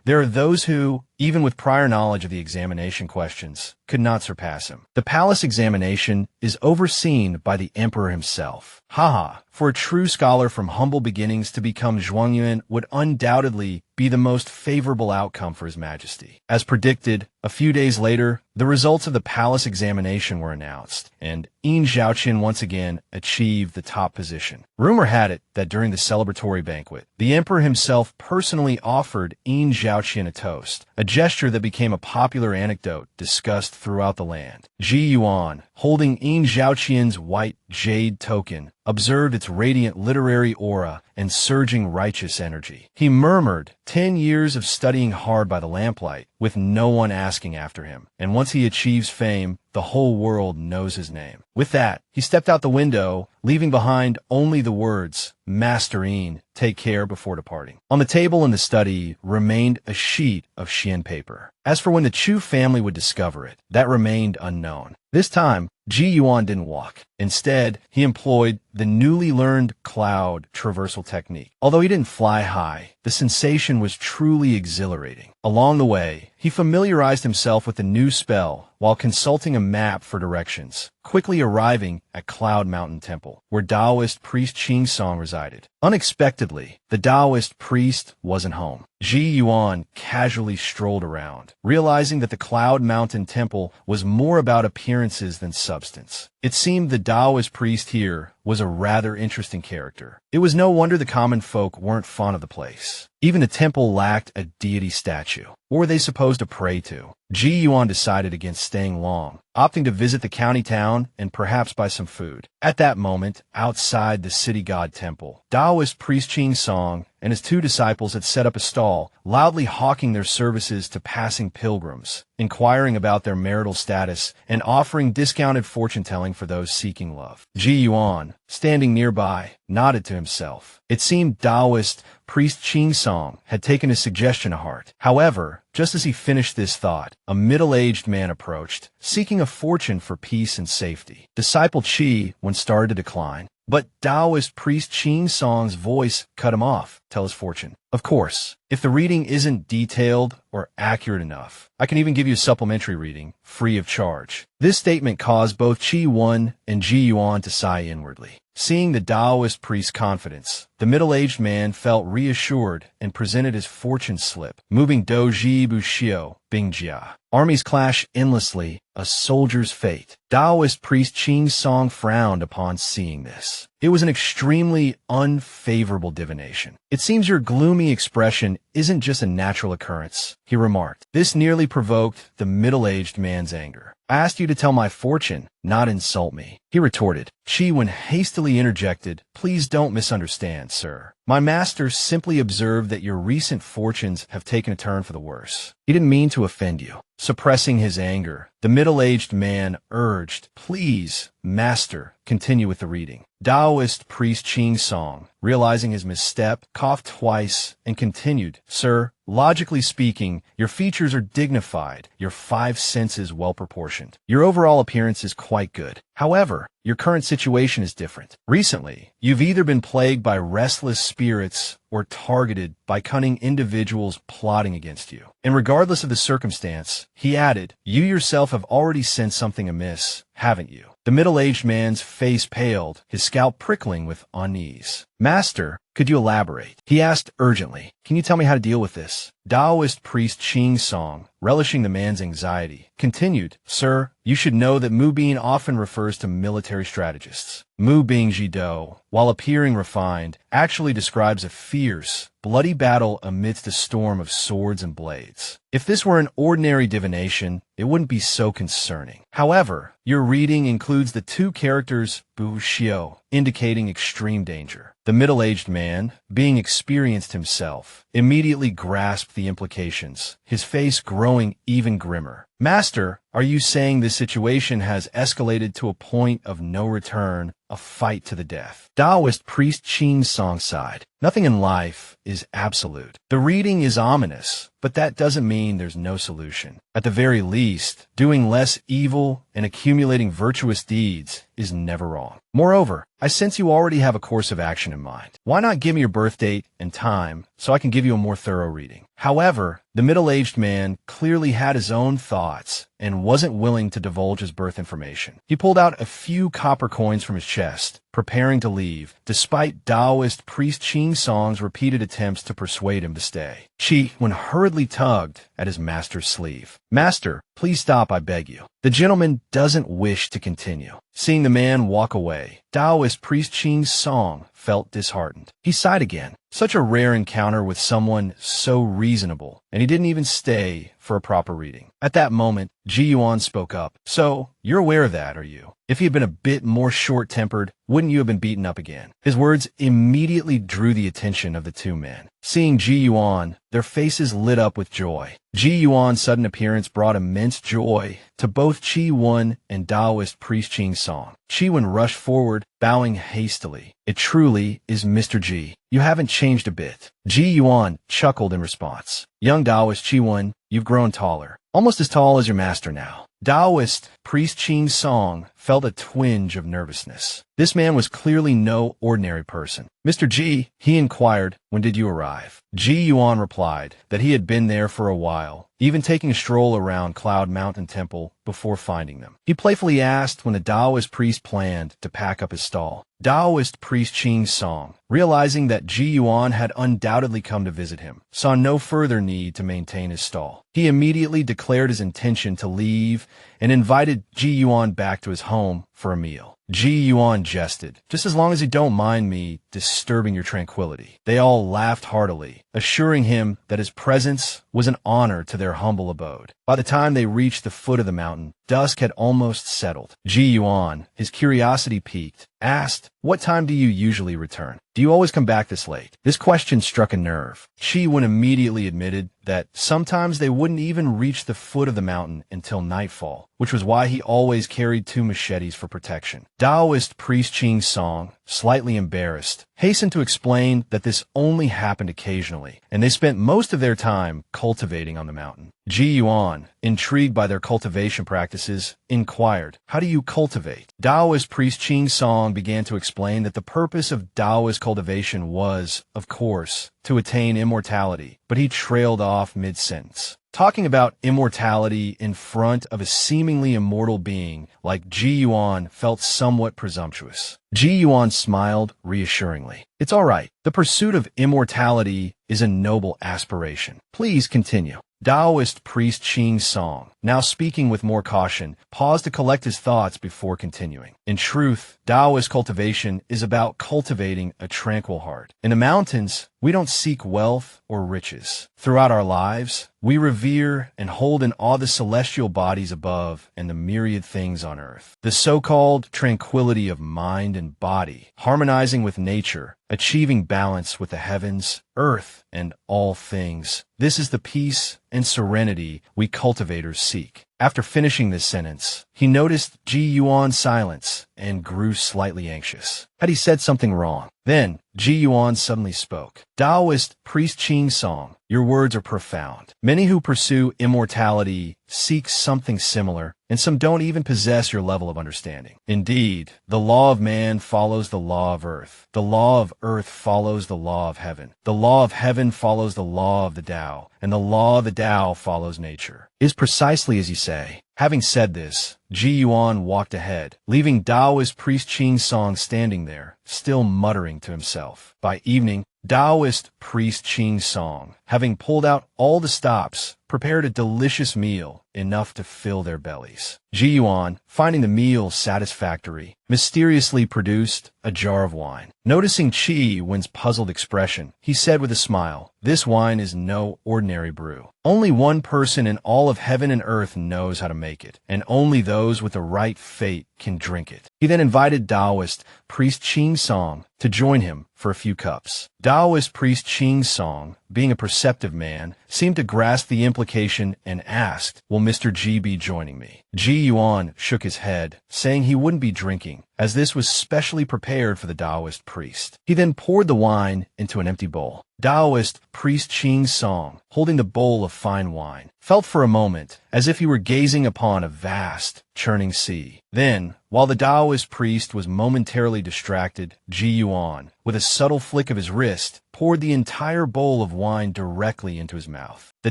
[SPEAKER 1] There are those who, even with prior knowledge of the examination questions, could not surpass him. The palace examination is overseen by the emperor himself. Haha, for a true scholar from humble beginnings to become Zhuangyuan would undoubtedly be the most favorable outcome for his majesty. As predicted, a few days later, the results of the palace examination were announced, and Yin Zhaoqian once again achieved the top position. Rumor had it that during the celebratory banquet, the emperor himself personally offered Yin Zhaoqian a toast, a gesture that became a popular anecdote discussed throughout the land. Ji Yuan, holding Yin Zhaoqian's white jade token, observed its radiant literary aura and surging righteous energy. He murmured, 10 years of studying hard by the lamplight, with no one asking after him. And once he achieves fame, the whole world knows his name. With that, he stepped out the window, leaving behind only the words, Masterine, take care before departing. On the table in the study remained a sheet of Xian paper. As for when the Chu family would discover it, that remained unknown. This time, Ji Yuan didn't walk. Instead, he employed the newly learned cloud traversal technique. Although he didn't fly high, the sensation was truly exhilarating. Along the way, he familiarized himself with the new spell while consulting a map for directions, quickly arriving at Cloud Mountain Temple, where Taoist priest Qing Song resided. Unexpectedly, the Taoist priest wasn't home. Ji Yuan casually strolled around, realizing that the Cloud Mountain Temple was more about appearances than substance. It seemed the Taoist priest here was a rather interesting character. It was no wonder the common folk weren't fond of the place. Even the temple lacked a deity statue. What were they supposed to pray to? Ji Yuan decided against staying long, opting to visit the county town and perhaps buy some food. At that moment, outside the city god temple, Taoist priest Qing Song and his two disciples had set up a stall, loudly hawking their services to passing pilgrims, inquiring about their marital status, and offering discounted fortune-telling for those seeking love. Ji Yuan, standing nearby, nodded to himself. It seemed Taoist priest Qing Song had taken his suggestion to heart. However, just as he finished this thought, a middle-aged man approached, seeking a fortune for peace and safety. Disciple Qi started to decline, but Taoist priest Qing Song's voice cut him off. Tell his fortune. Of course, if the reading isn't detailed or accurate enough, I can even give you a supplementary reading, free of charge. This statement caused both Qi Wen and Ji Yuan to sigh inwardly. Seeing the Taoist priest's confidence, the middle-aged man felt reassured and presented his fortune slip, moving Doji Bushio, Bingjia. Armies clash endlessly, a soldier's fate. Taoist priest Qing Song frowned upon seeing this. It was an extremely unfavorable divination. It seems your gloomy expression isn't just a natural occurrence, he remarked. This nearly provoked the middle-aged man's anger. I asked you to tell my fortune, not insult me, he retorted. Qi Wen hastily interjected, please don't misunderstand, sir. My master simply observed that your recent fortunes have taken a turn for the worse. He didn't mean to offend you. Suppressing his anger, the middle-aged man urged, please, master, continue with the reading. Taoist priest Qing Song, realizing his misstep, coughed twice and continued, sir, logically speaking, your features are dignified, your 5 senses well-proportioned. Your overall appearance is quite good. However, your current situation is different. Recently, you've either been plagued by restless spirits or targeted by cunning individuals plotting against you. And regardless of the circumstance, he added, you yourself have already sensed something amiss, haven't you? The middle-aged man's face paled, his scalp prickling with unease. Master, could you elaborate? He asked urgently. Can you tell me how to deal with this? Taoist priest Qing Song, relishing the man's anxiety, continued, sir, you should know that Mu Bin often refers to military strategists. Mu Bing Jido, while appearing refined, actually describes a fierce, bloody battle amidst a storm of swords and blades. If this were an ordinary divination, it wouldn't be so concerning. However, your reading includes the 2 characters Bu Xiao, indicating extreme danger. The middle-aged man, being experienced himself, immediately grasped the implications, his face growing even grimmer. Master, are you saying this situation has escalated to a point of no return, a fight to the death? Taoist priest Qing Song sighed. Nothing in life is absolute. The reading is ominous, but that doesn't mean there's no solution. At the very least, doing less evil and accumulating virtuous deeds is never wrong. Moreover, I sense you already have a course of action in mind. Why not give me your birth date and time so I can give you a more thorough reading? However, the middle-aged man clearly had his own thoughts and wasn't willing to divulge his birth information. He pulled out a few copper coins from his chest, preparing to leave, despite Taoist priest Qing Song's repeated attempts to persuade him to stay. Qi Wen hurriedly tugged at his master's sleeve. Master, please stop, I beg you. The gentleman doesn't wish to continue. Seeing the man walk away, Taoist priest Qing Song felt disheartened. He sighed again. Such a rare encounter with someone so reasonable, and he didn't even stay for a proper reading. At that moment, Ji Yuan spoke up. So, you're aware of that, are you? If he had been a bit more short-tempered, wouldn't you have been beaten up again? His words immediately drew the attention of the two men. Seeing Ji Yuan, their faces lit up with joy. Ji Yuan's sudden appearance brought immense joy to both Qi Wen and Taoist priest Qing Song. Qi Wen rushed forward, bowing hastily. It truly is Mr. Ji. You haven't changed a bit. Ji Yuan chuckled in response. Young Taoist Qi Wen, you've grown taller. Almost as tall as your master now. Taoist priest Qing Song felt a twinge of nervousness. This man was clearly no ordinary person. Mr. Ji, he inquired, when did you arrive? Ji Yuan replied that he had been there for a while, even taking a stroll around Cloud Mountain Temple before finding them. He playfully asked when the Taoist priest planned to pack up his stall. Taoist priest Qing Song, realizing that Ji Yuan had undoubtedly come to visit him, saw no further need to maintain his stall. He immediately declared his intention to leave and invited Ji Yuan back to his home for a meal. Ji Yuan jested, just as long as you don't mind me disturbing your tranquility. They all laughed heartily, assuring him that his presence was an honor to their humble abode. By the time they reached the foot of the mountain, dusk had almost settled. Ji Yuan, his curiosity piqued, asked, what time do you usually return? Do you always come back this late? This question struck a nerve. Qi Wen immediately admitted that sometimes they wouldn't even reach the foot of the mountain until nightfall, which was why he always carried 2 machetes for protection. Taoist priest Qing Song, slightly embarrassed, hastened to explain that this only happened occasionally, and they spent most of their time cultivating on the mountain. Ji Yuan, intrigued by their cultivation practices, inquired, how do you cultivate? Taoist priest Qing Song began to explain that the purpose of Taoist cultivation was, of course, to attain immortality, but he trailed off mid-sentence. Talking about immortality in front of a seemingly immortal being like Ji Yuan felt somewhat presumptuous. Ji Yuan smiled reassuringly. It's all right. The pursuit of immortality is a noble aspiration. Please continue. Taoist priest Qing Song, now speaking with more caution, paused to collect his thoughts before continuing. In truth, Taoist cultivation is about cultivating a tranquil heart. In the mountains, we don't seek wealth or riches. Throughout our lives, we revere and hold in awe the celestial bodies above and the myriad things on earth. The so-called tranquility of mind and body, harmonizing with nature, achieving balance with the heavens, earth, and all things. This is the peace and serenity we cultivators seek. After finishing this sentence, he noticed Ji Yuan's silence and grew slightly anxious. Had he said something wrong? Then, Ji Yuan suddenly spoke. Taoist priest Qing Song, your words are profound. Many who pursue immortality seek something similar, and some don't even possess your level of understanding. Indeed, the law of man follows the law of earth. The law of earth follows the law of heaven. The law of heaven follows the law of the Tao, and the law of the Tao follows nature. It is precisely as you say. Having said this, Ji Yuan walked ahead, leaving Taoist priest Qing Song standing there, still muttering to himself. By evening, Taoist priest Qing Song, having pulled out all the stops, prepared a delicious meal, enough to fill their bellies. Ji Yuan, finding the meal satisfactory, mysteriously produced a jar of wine. Noticing Qi Wen's puzzled expression, he said with a smile, this wine is no ordinary brew. Only one person in all of heaven and earth knows how to make it, and only those with the right fate can drink it. He then invited Taoist priest Qing Song to join him for a few cups. Taoist priest Qing Song, being a perceptive man, seemed to grasp the implication and asked, will Mr. Ji be joining me? Ji Yuan shook his head, saying he wouldn't be drinking, as this was specially prepared for the Taoist priest. He then poured the wine into an empty bowl. Taoist priest Qing Song, holding the bowl of fine wine, felt for a moment as if he were gazing upon a vast, churning sea. Then, while the Taoist priest was momentarily distracted, Ji Yuan, with a subtle flick of his wrist, poured the entire bowl of wine directly into his mouth. The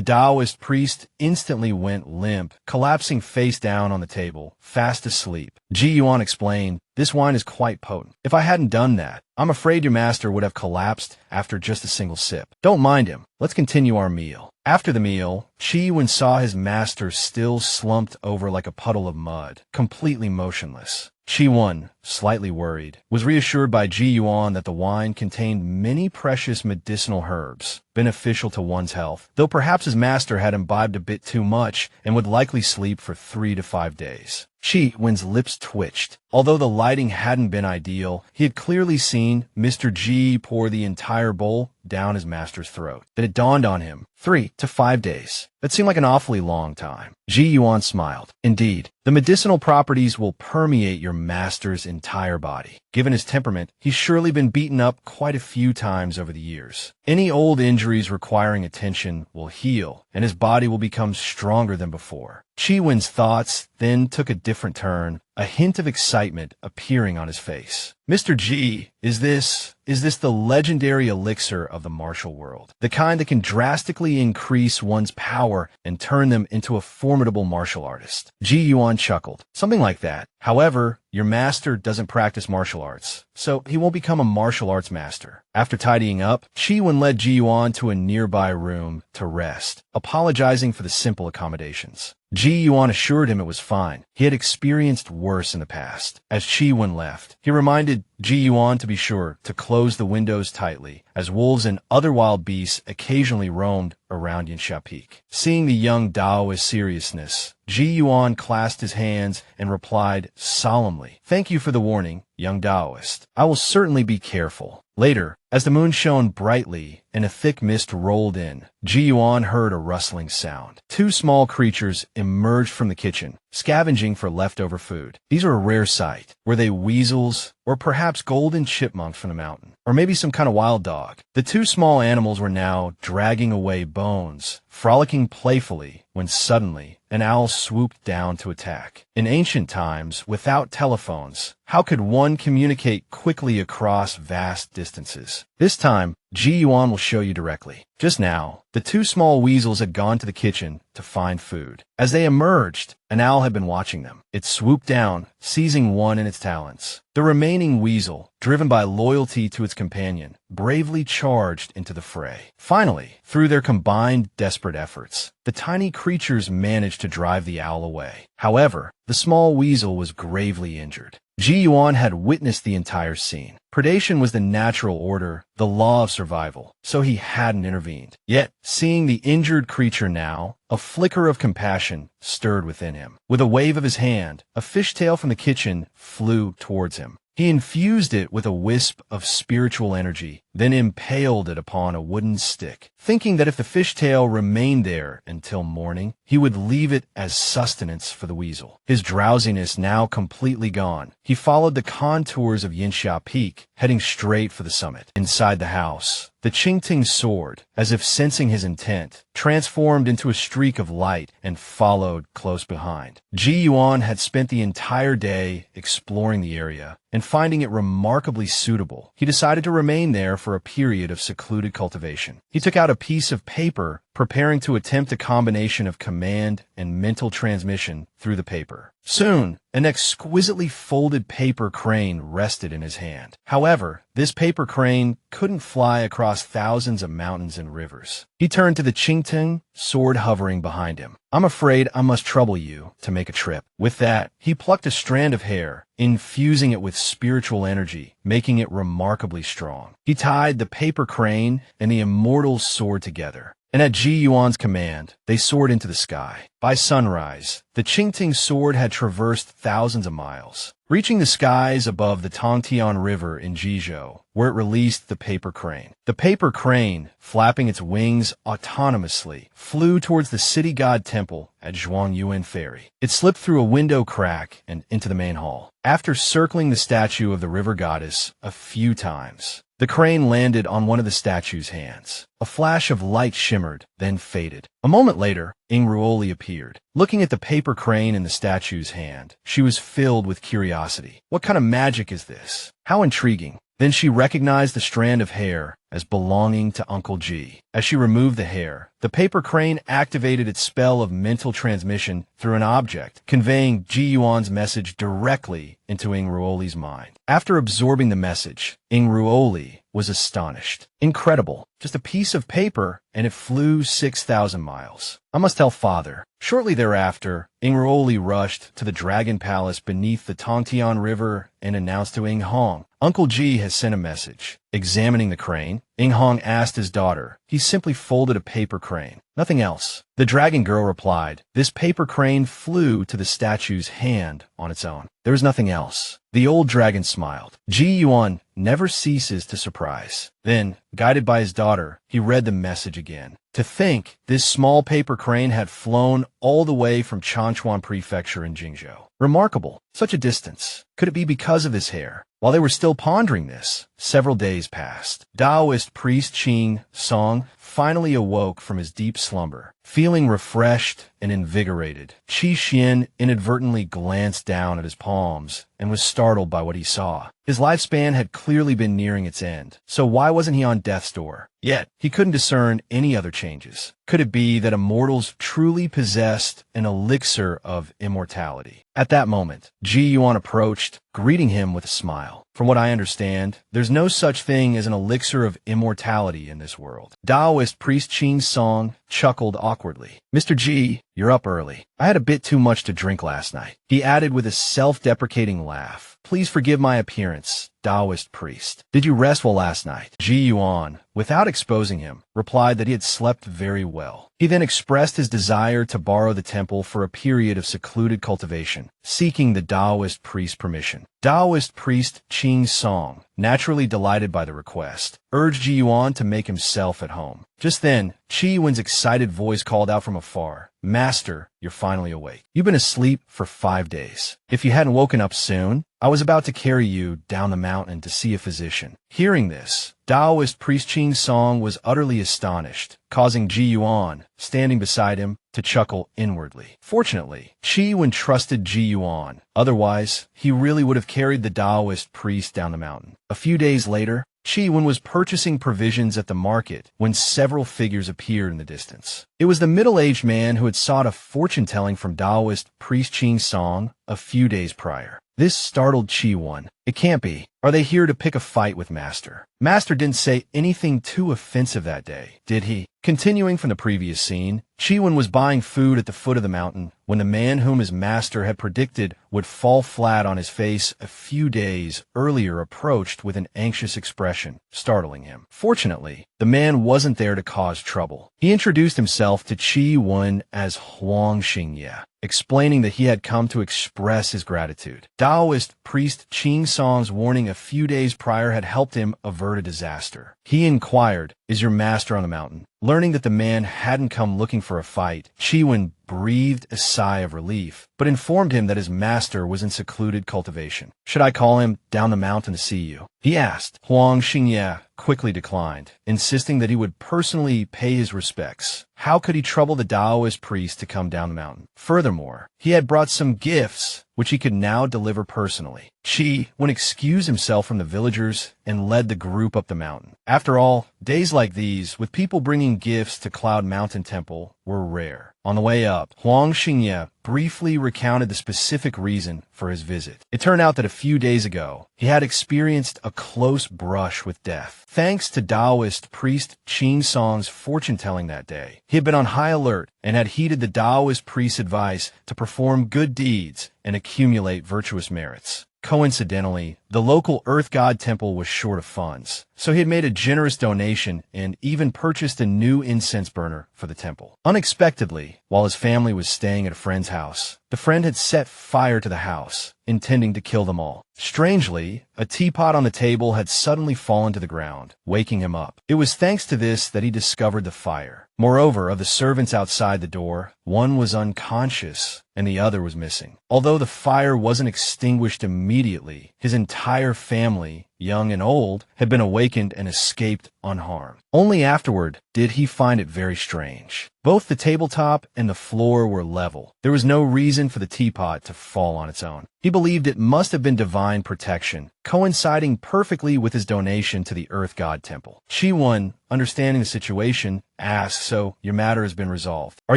[SPEAKER 1] Taoist priest instantly went limp, collapsing face down on the table, fast asleep. Ji Yuan explained, this wine is quite potent. If I hadn't done that, I'm afraid your master would have collapsed after just a single sip. Don't mind him. Let's continue our meal. After the meal, Qi Wen saw his master still slumped over like a puddle of mud, completely motionless. Qi Wen, slightly worried, was reassured by Ji Yuan that the wine contained many precious medicinal herbs, beneficial to one's health, though perhaps his master had imbibed a bit too much and would likely sleep for 3 to 5 days. Chi Wen's lips twitched. Although the lighting hadn't been ideal, he had clearly seen Mr. G pour the entire bowl down his master's throat. Then it dawned on him, 3 to 5 days. That seemed like an awfully long time. Ji Yuan smiled. Indeed, the medicinal properties will permeate your master's entire body. Given his temperament, he's surely been beaten up quite a few times over the years. Any old injuries requiring attention will heal, and his body will become stronger than before. Chi Wen's thoughts then took a different turn, a hint of excitement appearing on his face. Mr. G, is this the legendary elixir of the martial world? The kind that can drastically increase one's power and turn them into a formidable martial artist? Ji Yuan chuckled. Something like that. However, your master doesn't practice martial arts, so he won't become a martial arts master. After tidying up, Chi Wen led Ji Yuan to a nearby room to rest, apologizing for the simple accommodations. Ji Yuan assured him it was fine. He had experienced worse in the past. As Chi Wen left, he reminded Ji Yuan to be sure to close the windows tightly, as wolves and other wild beasts occasionally roamed around Yansha Peak. Seeing the young Daoist's seriousness, Ji Yuan clasped his hands and replied solemnly, "Thank you for the warning, young Daoist. I will certainly be careful." Later, as the moon shone brightly and a thick mist rolled in, Ji Yuan heard a rustling sound. 2 small creatures emerged from the kitchen, scavenging for leftover food. These are a rare sight. Were they weasels, or perhaps golden chipmunks from the mountain? Or maybe some kind of wild dog? The 2 small animals were now dragging away bones, frolicking playfully, when suddenly an owl swooped down to attack. In ancient times, without telephones, how could one communicate quickly across vast distances? This time, Ji Yuan will show you directly. Just now, the 2 small weasels had gone to the kitchen to find food. As they emerged, an owl had been watching them. It swooped down, seizing one in its talons. The remaining weasel, driven by loyalty to its companion, bravely charged into the fray. Finally, through their combined desperate efforts, the tiny creatures managed to drive the owl away. However, the small weasel was gravely injured. Ji Yuan had witnessed the entire scene. Predation was the natural order, the law of survival, so he hadn't intervened. Yet, seeing the injured creature now, a flicker of compassion stirred within him. With a wave of his hand, a fishtail from the kitchen flew towards him. He infused it with a wisp of spiritual energy, then impaled it upon a wooden stick, thinking that if the fishtail remained there until morning, he would leave it as sustenance for the weasel. His drowsiness now completely gone, he followed the contours of Yansha Peak, heading straight for the summit. Inside the house, the Qingting sword, as if sensing his intent, transformed into a streak of light and followed close behind. Ji Yuan had spent the entire day exploring the area, and finding it remarkably suitable, he decided to remain there for a period of secluded cultivation. He took out a piece of paper, preparing to attempt a combination of command and mental transmission through the paper. Soon, an exquisitely folded paper crane rested in his hand. However, this paper crane couldn't fly across thousands of mountains and rivers. He turned to the Qingting, sword hovering behind him. "I'm afraid I must trouble you to make a trip." With that, he plucked a strand of hair, infusing it with spiritual energy, making it remarkably strong. He tied the paper crane and the Immortal sword together, and at Ji Yuan's command, they soared into the sky. By sunrise, the Qingting sword had traversed thousands of miles, reaching the skies above the Tongtian River in Jizhou, where it released the paper crane. The paper crane, flapping its wings autonomously, flew towards the city god temple at Zhuangyuan Ferry. It slipped through a window crack and into the main hall. After circling the statue of the river goddess a few times, the crane landed on one of the statue's hands. A flash of light shimmered, then faded. A moment later, Ingruoli appeared. Looking at the paper crane in the statue's hand, she was filled with curiosity. What kind of magic is this? How intriguing. Then she recognized the strand of hair as belonging to Uncle G. As she removed the hair, the paper crane activated its spell of mental transmission through an object, conveying Ji Yuan's message directly into Ingruoli's mind. After absorbing the message, Ingruoli was astonished. Incredible. Just a piece of paper, and it flew 6,000 miles. I must tell father. Shortly thereafter, Ingroli rushed to the Dragon Palace beneath the Tongtian River and announced to Ing Hong, Uncle Ji has sent a message. Examining the crane, Ing Hong asked his daughter. He simply folded a paper crane. Nothing else. The dragon girl replied, this paper crane flew to the statue's hand on its own. There was nothing else. The old dragon smiled. Ji Yuan never ceases to surprise. Then, guided by his daughter, he read the message again. To think this small paper crane had flown all the way from Changchuan Prefecture in Jingzhou. Remarkable. Such a distance. Could it be because of this hair? While they were still pondering this, several days passed. Taoist priest Qing Song finally awoke from his deep slumber. Feeling refreshed and invigorated, Qi Xian inadvertently glanced down at his palms and was startled by what he saw. His lifespan had clearly been nearing its end, so why wasn't he on death's door? Yet, he couldn't discern any other changes. Could it be that immortals truly possessed an elixir of immortality? At that moment, Ji Yuan approached, greeting him with a smile. From what I understand, there's no such thing as an elixir of immortality in this world. Taoist priest Qing Song chuckled awkwardly. Mr. Ji, you're up early. I had a bit too much to drink last night. He added with a self-deprecating laugh. Please forgive my appearance, Taoist priest. Did you rest well last night? Ji Yuan, without exposing him, replied that he had slept very well. He then expressed his desire to borrow the temple for a period of secluded cultivation, seeking the Taoist priest's permission. Taoist priest Qing Song, naturally delighted by the request, urged Ji Yuan to make himself at home. Just then, Qi Yuan's excited voice called out from afar, Master, you're finally awake. You've been asleep for 5 days. If you hadn't woken up soon, I was about to carry you down the mountain to see a physician. Hearing this, Taoist priest Qing Song was utterly astonished, causing Ji Yuan, standing beside him, to chuckle inwardly. Fortunately, Qi Yuan trusted Ji Yuan. Otherwise, he really would have carried the Taoist priest down the mountain. A few days later, Qi Yuan was purchasing provisions at the market when several figures appeared in the distance. It was the middle-aged man who had sought a fortune-telling from Taoist priest Qing Song a few days prior. This startled Qi Yuan. It can't be. Are they here to pick a fight with Master? Master didn't say anything too offensive that day, did he? Continuing from the previous scene, Qi Yuan was buying food at the foot of the mountain when the man whom his master had predicted would fall flat on his face a few days earlier approached with an anxious expression, startling him. Fortunately, the man wasn't there to cause trouble. He introduced himself to Qi Yuan as Huang Xingye, explaining that he had come to express his gratitude. Taoist priest Qing Song's warning a few days prior had helped him avert a disaster. He inquired, "Is your master on the mountain?" Learning that the man hadn't come looking for a fight, Qi Yuan breathed a sigh of relief, but informed him that his master was in secluded cultivation. "Should I call him down the mountain to see you?" he asked. Huang Xingye quickly declined, insisting that he would personally pay his respects. How could he trouble the Taoist priest to come down the mountain? Furthermore, he had brought some gifts, which he could now deliver personally. Qi Yuan excused himself from the villagers and led the group up the mountain. After all, days like these, with people bringing gifts to Cloud Mountain Temple, were rare. On the way up, Huang Xingye briefly recounted the specific reason for his visit. It turned out that a few days ago, he had experienced a close brush with death. Thanks to Taoist priest Qing Song's fortune-telling that day, he had been on high alert and had heeded the Taoist priest's advice to perform good deeds and accumulate virtuous merits. Coincidentally, the local Earth God temple was short of funds, so he had made a generous donation and even purchased a new incense burner for the temple. Unexpectedly, while his family was staying at a friend's house, the friend had set fire to the house, intending to kill them all. Strangely, a teapot on the table had suddenly fallen to the ground, waking him up. It was thanks to this that he discovered the fire. Moreover, of the servants outside the door, one was unconscious and the other was missing. Although the fire wasn't extinguished immediately, his entire family, young and old, had been awakened and escaped unharmed. Only afterward did he find it very strange. Both the tabletop and the floor were level. There was no reason for the teapot to fall on its own. He believed it must have been divine protection, coinciding perfectly with his donation to the Earth God Temple. Qi Yuan, understanding the situation, asked, "So, your matter has been resolved. Are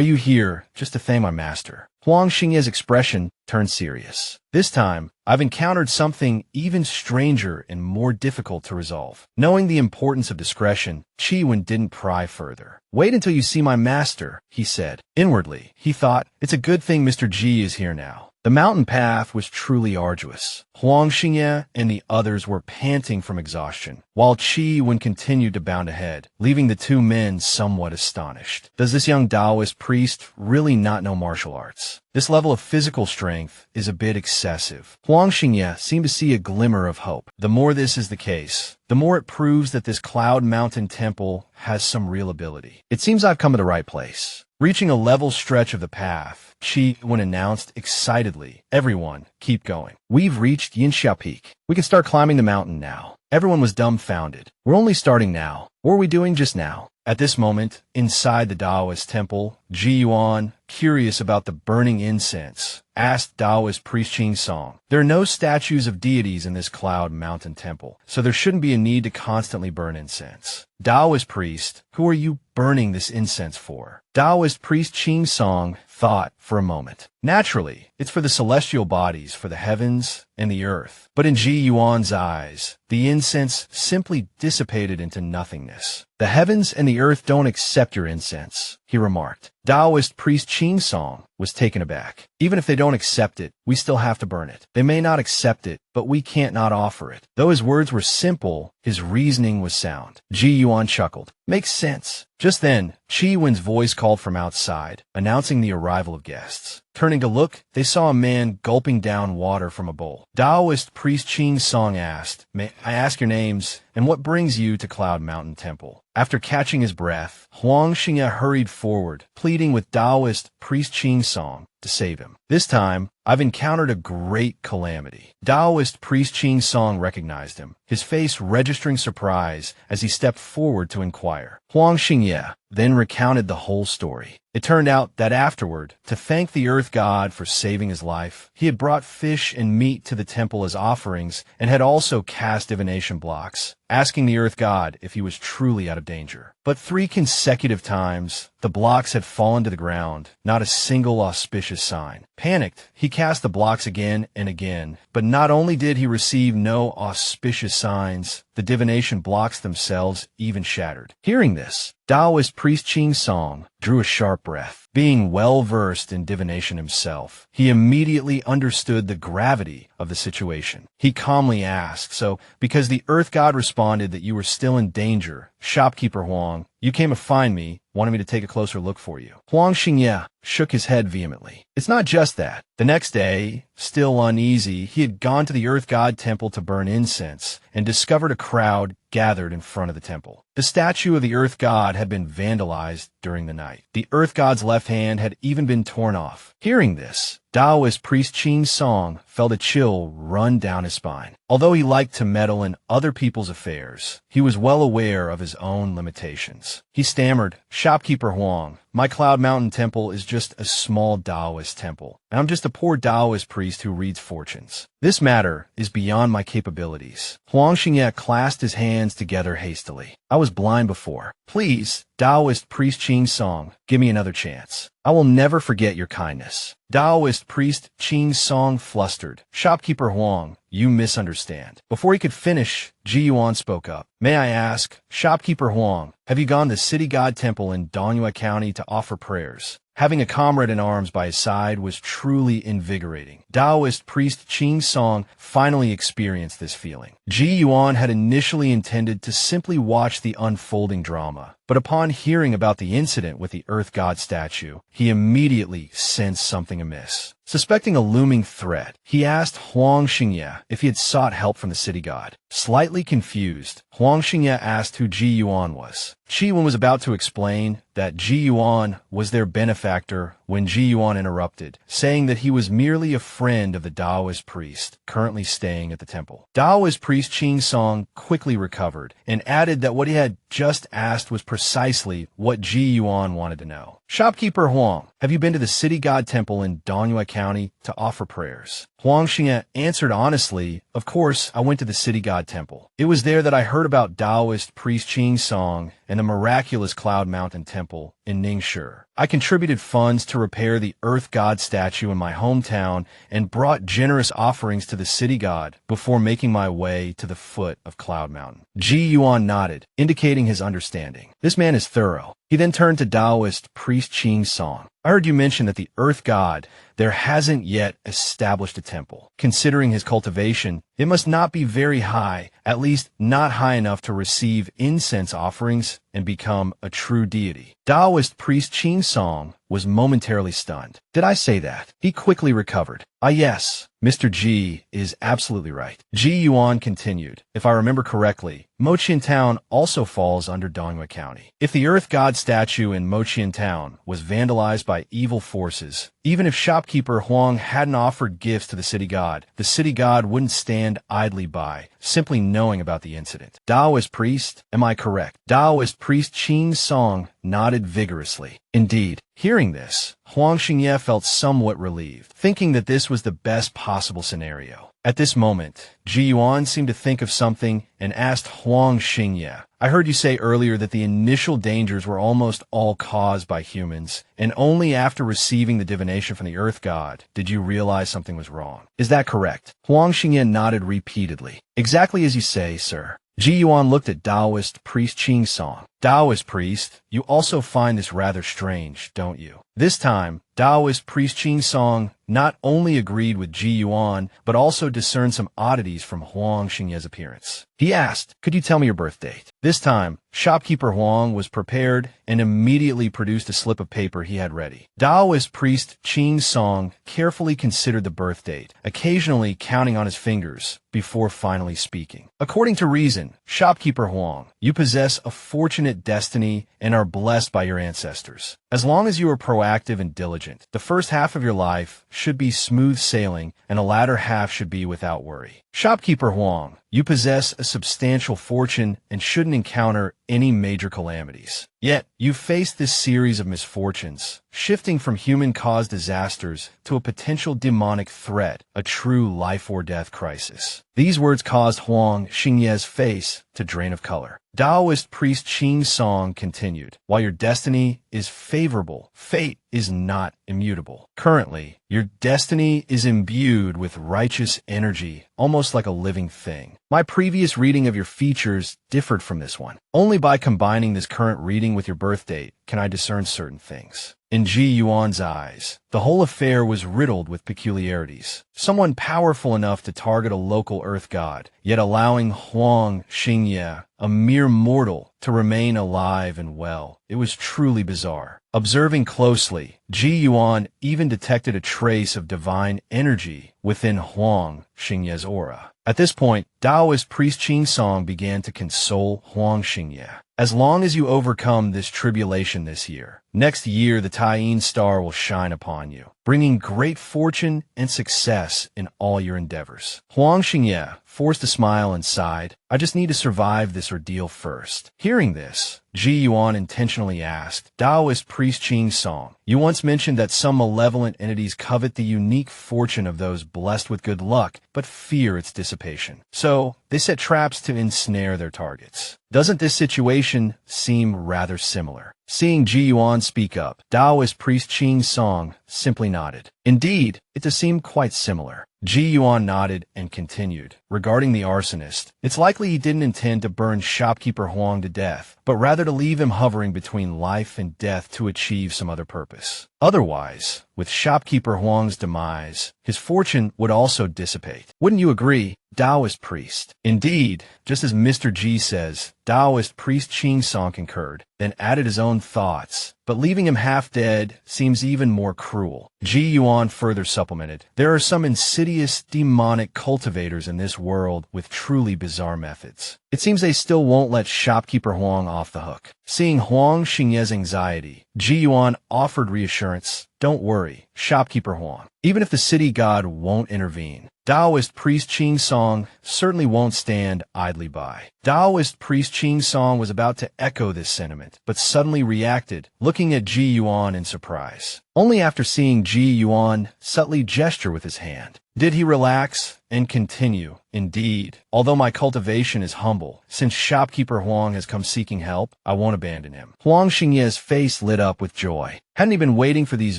[SPEAKER 1] you here just to thank my master?" Huang Xingye's expression turned serious. This time, I've encountered something even stranger and more difficult to resolve. Knowing the importance of discretion, Qi Wen didn't pry further. Wait until you see my master, he said. Inwardly, he thought, it's a good thing Mr. Ji is here now. The mountain path was truly arduous. Huang Xingye and the others were panting from exhaustion, while Qi Wen continued to bound ahead, leaving the two men somewhat astonished. Does this young Taoist priest really not know martial arts? This level of physical strength is a bit excessive. Huang Xingye seemed to see a glimmer of hope. The more this is the case, the more it proves that this Cloud Mountain temple has some real ability. It seems I've come to the right place. Reaching a level stretch of the path, Qi Wen announced excitedly, everyone, keep going. We've reached Yinxia Peak. We can start climbing the mountain now. Everyone was dumbfounded. We're only starting now. What were we doing just now? At this moment, inside the Taoist temple, Ji Yuan, curious about the burning incense, asked Taoist priest Qing Song. There are no statues of deities in this Cloud Mountain temple, so there shouldn't be a need to constantly burn incense. Taoist priest, who are you burning this incense for? Taoist priest Qing Song thought for a moment. Naturally, it's for the celestial bodies, for the heavens and the earth. But in Ji Yuan's eyes, the incense simply dissipated into nothingness. The heavens and the earth don't accept your incense, he remarked. Taoist priest Qing Song was taken aback. Even if they don't accept it, we still have to burn it. They may not accept it, but we can't not offer it. Though his words were simple, his reasoning was sound. Ji Yuan chuckled. Makes sense. Just then, Qi Wen's voice called from outside, announcing the arrival of guests. Turning to look, they saw a man gulping down water from a bowl. Taoist priest Qing Song asked, "May I ask your names, and what brings you to Cloud Mountain Temple?" After catching his breath, Huang Xingye hurried forward, pleading with Taoist priest Qing Song to save him. This time, I've encountered a great calamity. Taoist priest Qing Song recognized him, his face registering surprise as he stepped forward to inquire. Huang Xingye then recounted the whole story. It turned out that afterward, to thank the earth god for saving his life, he had brought fish and meat to the temple as offerings and had also cast divination blocks, asking the earth god if he was truly out of danger. But 3 consecutive times, the blocks had fallen to the ground, not a single auspicious sign. Panicked, he cast the blocks again and again, but not only did he receive no auspicious signs, the divination blocks themselves even shattered. Hearing this, Taoist priest Qing Song drew a sharp breath. Being well-versed in divination himself, he immediately understood the gravity of the situation. He calmly asked, "So, because the earth god responded that you were still in danger, shopkeeper Huang, you came to find me, wanted me to take a closer look for you?" Huang Xingye shook his head vehemently. It's not just that. The next day, still uneasy, he had gone to the earth god temple to burn incense and discovered a crowd gathered in front of the temple. The statue of the earth god had been vandalized during the night. The earth god's left hand had even been torn off. Hearing this, Taoist priest Qing Song felt a chill run down his spine. Although he liked to meddle in other people's affairs, he was well aware of his own limitations. He stammered, "Shopkeeper Huang, my Cloud Mountain temple is just a small Taoist temple, and I'm just a poor Taoist priest who reads fortunes. This matter is beyond my capabilities." Huang Xingye clasped his hands together hastily. "I was blind before. Please, Taoist priest Qing Song, give me another chance. I will never forget your kindness." Taoist priest Qing Song flustered. "Shopkeeper Huang, you misunderstand." Before he could finish, Ji Yuan spoke up. "May I ask, Shopkeeper Huang, have you gone to City God Temple in Donghua County to offer prayers?" Having a comrade in arms by his side was truly invigorating. Taoist priest Qing Song finally experienced this feeling. Ji Yuan had initially intended to simply watch the unfolding drama, but upon hearing about the incident with the earth god statue, he immediately sensed something amiss. Suspecting a looming threat, he asked Huang Xingye if he had sought help from the city god. Slightly confused, Huang Xingye asked who Ji Yuan was. Qi Wen was about to explain that Ji Yuan was their benefactor when Ji Yuan interrupted, saying that he was merely a friend of the Taoist priest currently staying at the temple. Taoist priest Qing Song quickly recovered and added that what he had just asked was precisely what Ji Yuan wanted to know. "Shopkeeper Huang, have you been to the city god temple in Donghua County to offer prayers?" Huang Xingye answered honestly, "Of course, I went to the city god temple. It was there that I heard about Taoist priest Qing Song and the miraculous Cloud Mountain Temple in Ningshi. I contributed funds to repair the earth god statue in my hometown and brought generous offerings to the city god before making my way to the foot of Cloud Mountain." Ji Yuan nodded, indicating his understanding. This man is thorough. He then turned to Taoist priest Qing Song. "I heard you mention that the earth god there hasn't yet established a temple. Considering his cultivation, it must not be very high, at least not high enough to receive incense offerings and become a true deity." Taoist priest Qing Song was momentarily stunned. "Did I say that?" He quickly recovered. "Ah yes, Mr. Ji is absolutely right." Ji Yuan continued, "If I remember correctly, Moqian Town also falls under Donghua County. If the earth god statue in Moqian Town was vandalized by evil forces, even if shopkeeper Huang hadn't offered gifts to the city god wouldn't stand idly by, simply knowing about the incident. Taoist priest, am I correct?" Taoist priest Qing Song nodded vigorously. Indeed. Hearing this, Huang Xingye felt somewhat relieved, thinking that this was the best possible scenario. At this moment, Ji Yuan seemed to think of something and asked Huang Xingye, "I heard you say earlier that the initial dangers were almost all caused by humans, and only after receiving the divination from the earth god did you realize something was wrong. Is that correct?" Huang Xingye nodded repeatedly. "Exactly as you say, sir." Ji Yuan looked at Taoist priest Qing Song. "Taoist priest, you also find this rather strange, don't you?" This time, Taoist priest Qing Song not only agreed with Ji Yuan, but also discerned some oddities from Huang Xingye's appearance. He asked, "Could you tell me your birth date?" This time, shopkeeper Huang was prepared and immediately produced a slip of paper he had ready. Taoist priest Qing Song carefully considered the birth date, occasionally counting on his fingers before finally speaking. "According to reason, shopkeeper Huang, you possess a fortunate destiny and are blessed by your ancestors. As long as you are proactive and diligent, the first half of your life should be smooth sailing and the latter half should be without worry. Shopkeeper Huang, you possess a substantial fortune and shouldn't encounter any major calamities. Yet, you've faced this series of misfortunes, shifting from human-caused disasters to a potential demonic threat, a true life-or-death crisis." These words caused Huang Xingye's face to drain of color. Taoist priest Qing Song continued, "While your destiny is favorable, fate is not immutable. Currently, your destiny is imbued with righteous energy, almost like a living thing. My previous reading of your features differed from this one. Only by combining this current reading with your birth date can I discern certain things." In Ji Yuan's eyes, the whole affair was riddled with peculiarities. Someone powerful enough to target a local earth god, yet allowing Huang Xingye, a mere mortal, to remain alive and well. It was truly bizarre. Observing closely, Ji Yuan even detected a trace of divine energy within Huang Xingye's aura. At this point, Taoist priest Qing Song began to console Huang Xingye. "As long as you overcome this tribulation this year, next year the Taiyin star will shine upon you, bringing great fortune and success in all your endeavors." Huang Xingye forced a smile and sighed, "I just need to survive this ordeal first." Hearing this, Ji Yuan intentionally asked, "Taoist priest Qing Song, you once mentioned that some malevolent entities covet the unique fortune of those blessed with good luck, but fear its dissipation. So, they set traps to ensnare their targets. Doesn't this situation seem rather similar?" Seeing Ji Yuan speak up, Taoist priest Qing Song simply nodded. "Indeed, it does seem quite similar." Ji Yuan nodded and continued, "Regarding the arsonist, it's likely he didn't intend to burn shopkeeper Huang to death, but rather to leave him hovering between life and death to achieve some other purpose. Otherwise, with shopkeeper Huang's demise, his fortune would also dissipate. Wouldn't you agree, Taoist priest?" "Indeed, just as Mr. Ji says," Taoist priest Qing Song concurred, then added his own thoughts. "But leaving him half dead seems even more cruel." Ji Yuan further supplemented, "There are some insidious demonic cultivators in this world with truly bizarre methods. It seems they still won't let shopkeeper Huang off the hook." Seeing Huang Xingye's anxiety, Ji Yuan offered reassurance. "Don't worry, shopkeeper Huang. Even if the city god won't intervene, Taoist priest Qing Song certainly won't stand idly by." Taoist priest Qing Song was about to echo this sentiment, but suddenly reacted, looking at Ji Yuan in surprise. Only after seeing Ji Yuan subtly gesture with his hand did he relax and continue. Indeed, although my cultivation is humble, since shopkeeper Huang has come seeking help, I won't abandon him. Huang Xingye's face lit up with joy. Hadn't he been waiting for these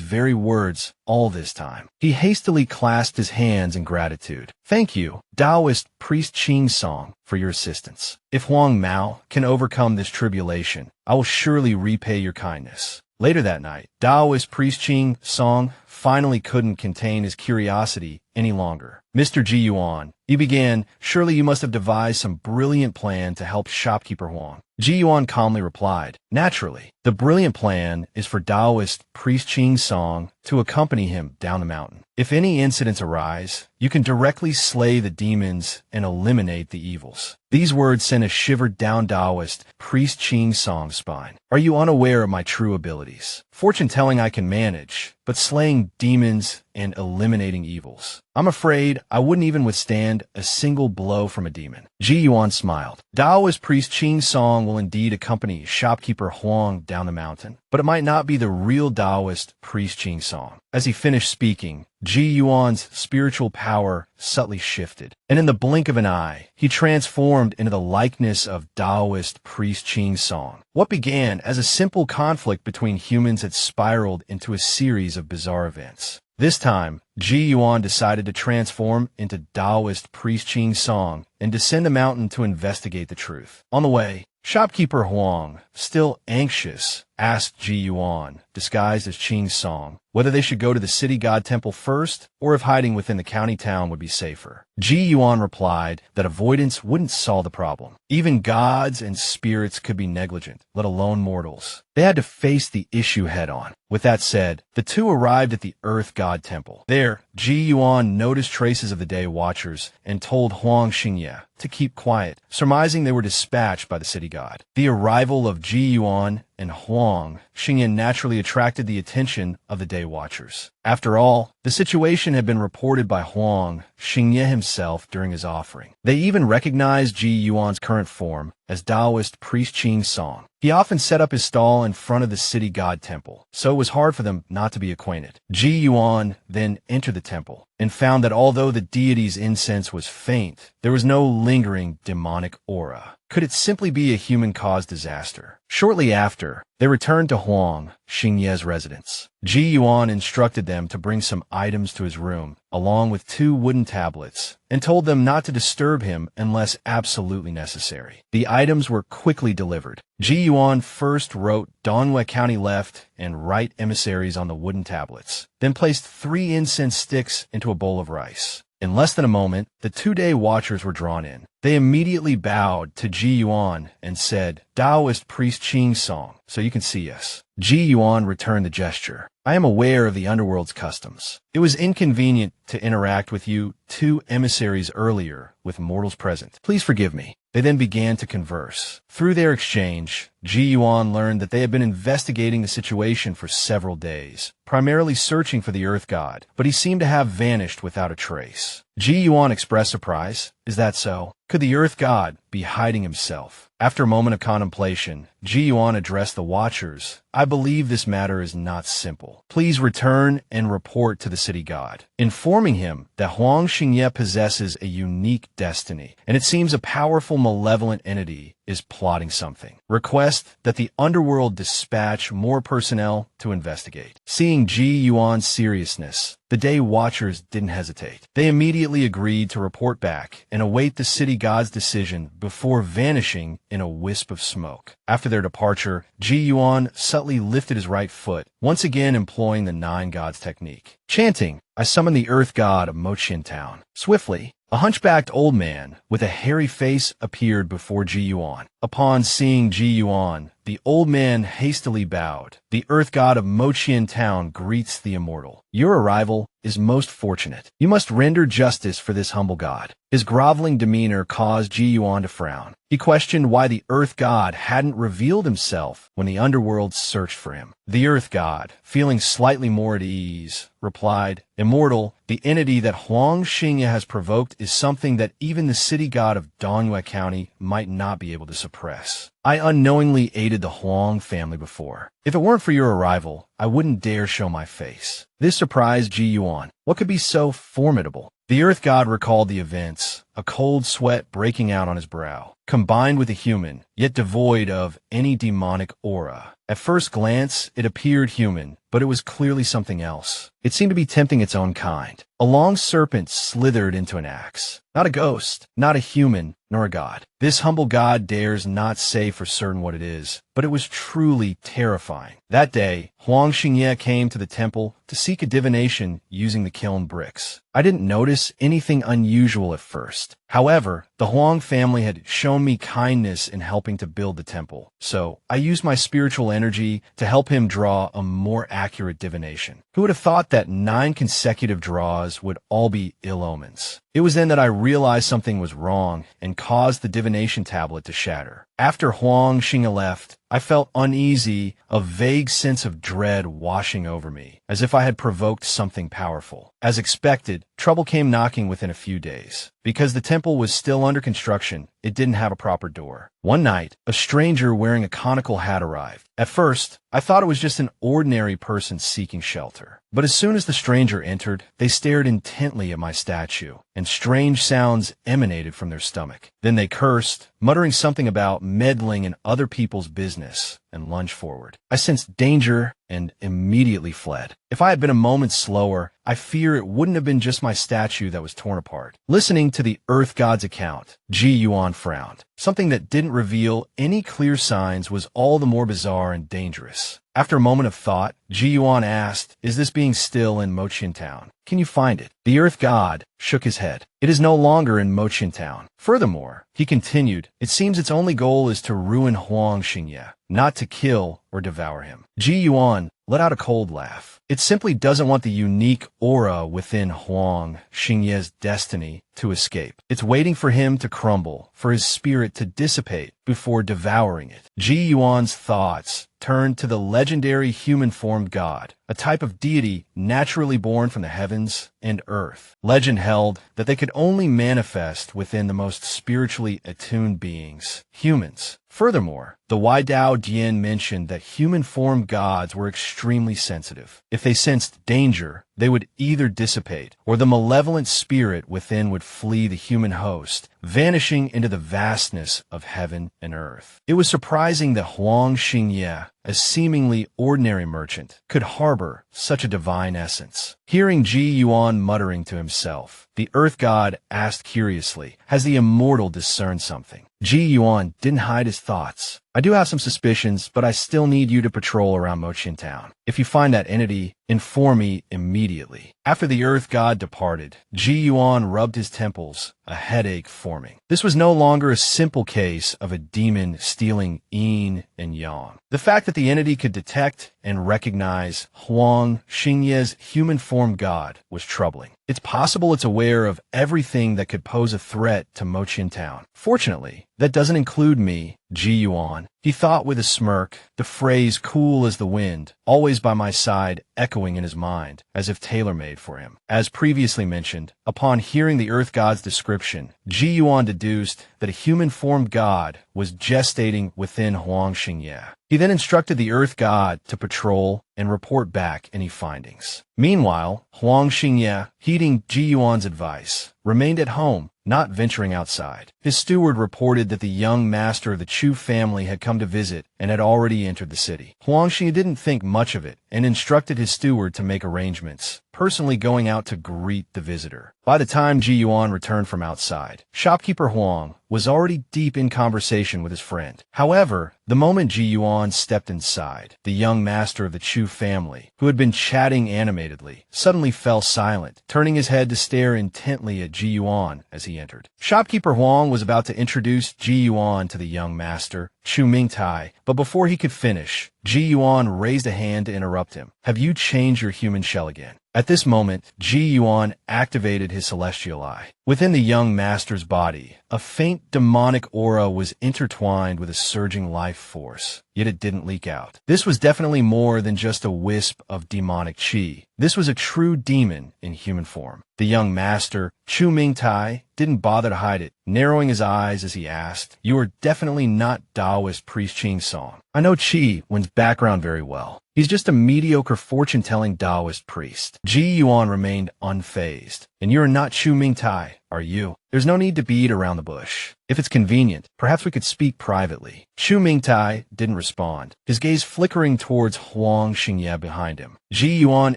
[SPEAKER 1] very words all this time? He hastily clasped his hands in gratitude. Thank you, Taoist priest Qing Song, for your assistance. If Huang Mao can overcome this tribulation, I will surely repay your kindness. Later that night, Taoist priest Qing Song finally couldn't contain his curiosity any longer. Mr. Ji Yuan, he began, surely you must have devised some brilliant plan to help shopkeeper Huang. Ji Yuan calmly replied, naturally. The brilliant plan is for Taoist priest Qing Song to accompany him down the mountain. If any incidents arise, you can directly slay the demons and eliminate the evils. These words sent a shiver down Taoist priest Qing Song's spine. Are you unaware of my true abilities? Fortune-telling I can manage, but slaying demons and eliminating evils, I'm afraid I wouldn't even withstand a single blow from a demon. Ji Yuan smiled. Taoist priest Qing Song will indeed accompany shopkeeper Huang down the mountain, but it might not be the real Taoist priest Qing Song. As he finished speaking, Ji Yuan's spiritual power subtly shifted, and in the blink of an eye, he transformed into the likeness of Taoist priest Qing Song. What began as a simple conflict between humans had spiraled into a series of bizarre events. This time, Ji Yuan decided to transform into Taoist priest Qing Song and descend a mountain to investigate the truth. On the way, shopkeeper Huang, still anxious, asked Ji Yuan, disguised as Qing Song, whether they should go to the city god temple first or if hiding within the county town would be safer. Ji Yuan replied that avoidance wouldn't solve the problem. Even gods and spirits could be negligent, let alone mortals. They had to face the issue head-on. With that said, the two arrived at the Earth God Temple. There, Ji Yuan noticed traces of the Day Watchers and told Huang Xingye to keep quiet, surmising they were dispatched by the city god. The arrival of Ji Yuan and Huang Xingye naturally attracted the attention of the Day Watchers. After all, the situation had been reported by Huang Xingye himself during his offering. They even recognized Ji Yuan's current form as Taoist priest Qing Song. He often set up his stall in front of the city god temple, so it was hard for them not to be acquainted. Ji Yuan then entered the temple and found that although the deity's incense was faint, there was no lingering demonic aura. Could it simply be a human-caused disaster? Shortly after, they returned to Huang Xingye's residence. Ji Yuan instructed them to bring some items to his room, along with 2 wooden tablets, and told them not to disturb him unless absolutely necessary. The items were quickly delivered. Ji Yuan first wrote Donghua County left and right emissaries on the wooden tablets, then placed 3 incense sticks into a bowl of rice. In less than a moment, the 2-day watchers were drawn in. They immediately bowed to Ji Yuan and said, Taoist priest Qing Song, so you can see us. Ji Yuan returned the gesture. I am aware of the underworld's customs. It was inconvenient to interact with you 2 emissaries earlier with mortals present. Please forgive me. They then began to converse. Through their exchange, Ji Yuan learned that they had been investigating the situation for several days, primarily searching for the Earth God, but he seemed to have vanished without a trace. Ji Yuan expressed surprise. Is that so? Could the Earth God be hiding himself? After a moment of contemplation, Ji Yuan addressed the Watchers. I believe this matter is not simple. Please return and report to the city god, informing him that Huang Xingye possesses a unique destiny, and it seems a powerful malevolent entity is plotting something. Request that the underworld dispatch more personnel to investigate. Seeing Ji Yuan's seriousness, the Day Watchers didn't hesitate. They immediately agreed to report back and await the city god's decision before vanishing in a wisp of smoke. After their departure, Ji Yuan subtly lifted his right foot, once again employing the 9 gods technique. Chanting, I summon the Earth God of Mochian Town. Swiftly, a hunchbacked old man with a hairy face appeared before Ji Yuan. Upon seeing Ji Yuan, the old man hastily bowed. The earth god of Moqian Town greets the immortal. Your arrival is most fortunate. You must render justice for this humble god. His groveling demeanor caused Ji Yuan to frown. He questioned why the earth god hadn't revealed himself when the underworld searched for him. The earth god, feeling slightly more at ease, replied, Immortal, the entity that Huang Xingye has provoked is something that even the city god of Dongyue County might not be able to suppress. I unknowingly aided the Huang family before. If it weren't for your arrival, I wouldn't dare show my face. This surprised Ji Yuan. What could be so formidable? The earth god recalled the events, a cold sweat breaking out on his brow, combined with a human, yet devoid of any demonic aura. At first glance, it appeared human, but it was clearly something else. It seemed to be tempting its own kind. A long serpent slithered into an axe. Not a ghost, not a human, nor a god. This humble god dares not say for certain what it is, but it was truly terrifying. That day, Huang Xingye came to the temple to seek a divination using the kiln bricks. I didn't notice anything unusual at first. However, the Huang family had shown me kindness in helping to build the temple, so I used my spiritual energy to help him draw a more accurate divination. Who would have thought that 9 consecutive draws would all be ill omens? It was then that I realized something was wrong and caused the divination tablet to shatter. After Huang Xingye left, I felt uneasy, a vague sense of dread washing over me, as if I had provoked something powerful. As expected, trouble came knocking within a few days. Because the temple was still under construction, it didn't have a proper door. One night, a stranger wearing a conical hat arrived. At first, I thought it was just an ordinary person seeking shelter. But as soon as the stranger entered, they stared intently at my statue, and strange sounds emanated from their stomach. Then they cursed, muttering something about meddling in other people's business, and lunged forward. I sensed danger and immediately fled. If I had been a moment slower, I fear it wouldn't have been just my statue that was torn apart. Listening to the Earth God's account, Ji Yuan frowned. Something that didn't reveal any clear signs was all the more bizarre and dangerous. After a moment of thought, Ji Yuan asked, Is this being still in Moqian Town? Can you find it? The Earth God shook his head. It is no longer in Moqian Town. Furthermore, he continued, it seems its only goal is to ruin Huang Xingye, not to kill or devour him. Ji Yuan let out a cold laugh. It simply doesn't want the unique aura within Huang Xingye's destiny to escape. It's waiting for him to crumble, for his spirit to dissipate before devouring it. Ji Yuan's thoughts turned to the legendary human-formed god, a type of deity naturally born from the heavens and earth. Legend held that they could only manifest within the most spiritually attuned beings, humans. Furthermore, the Weidao Dian mentioned that human-formed gods were extremely sensitive. If they sensed danger, they would either dissipate, or the malevolent spirit within would flee the human host, vanishing into the vastness of heaven and earth. It was surprising that Huang Xingye, a seemingly ordinary merchant, could harbor such a divine essence. Hearing Ji Yuan muttering to himself, the earth god asked curiously, has the immortal discerned something? Ji Yuan didn't hide his thoughts. I do have some suspicions, but I still need you to patrol around Moqian Town. If you find that entity, inform me immediately. After the earth god departed, Ji Yuan rubbed his temples, a headache forming. This was no longer a simple case of a demon stealing yin and yang. The fact that the entity could detect and recognize Huang Xingye's human-formed god was troubling. It's possible it's aware of everything that could pose a threat to Moqian Town. Fortunately, that doesn't include me, Ji Yuan. He thought with a smirk, the phrase cool as the wind, always by my side, echoing in his mind, as if tailor-made for him. As previously mentioned, upon hearing the earth god's description, Ji Yuan deduced that a human-formed god was gestating within Huang Xingye. He then instructed the earth god to patrol and report back any findings. Meanwhile, Huang Xingye, heeding Ji Yuan's advice, remained at home, not venturing outside. His steward reported that the young master of the Chu family had come to visit and had already entered the city. Huang Xingye didn't think much of it and instructed his steward to make arrangements, personally going out to greet the visitor. By the time Ji Yuan returned from outside, shopkeeper Huang was already deep in conversation with his friend. However, the moment Ji Yuan stepped inside, the young master of the Chu family, who had been chatting animatedly, suddenly fell silent, turning his head to stare intently at Ji Yuan as he entered. Shopkeeper Huang was about to introduce Ji Yuan to the young master, Chu Mingtai, but before he could finish, Ji Yuan raised a hand to interrupt him. "Have you changed your human shell again?" At this moment, Ji Yuan activated his celestial eye. Within the young master's body, a faint demonic aura was intertwined with a surging life force, yet it didn't leak out. This was definitely more than just a wisp of demonic chi. This was a true demon in human form. The young master, Chu Mingtai, didn't bother to hide it, narrowing his eyes as he asked, "You are definitely not Taoist priest Qing Song. I know Qi Wen's background very well. He's just a mediocre fortune-telling Taoist priest." Ji Yuan remained unfazed. "And you're not Chu Mingtai, are you? There's no need to beat around the bush. If it's convenient, perhaps we could speak privately." Chu Mingtai didn't respond, his gaze flickering towards Huang Xingye behind him. Ji Yuan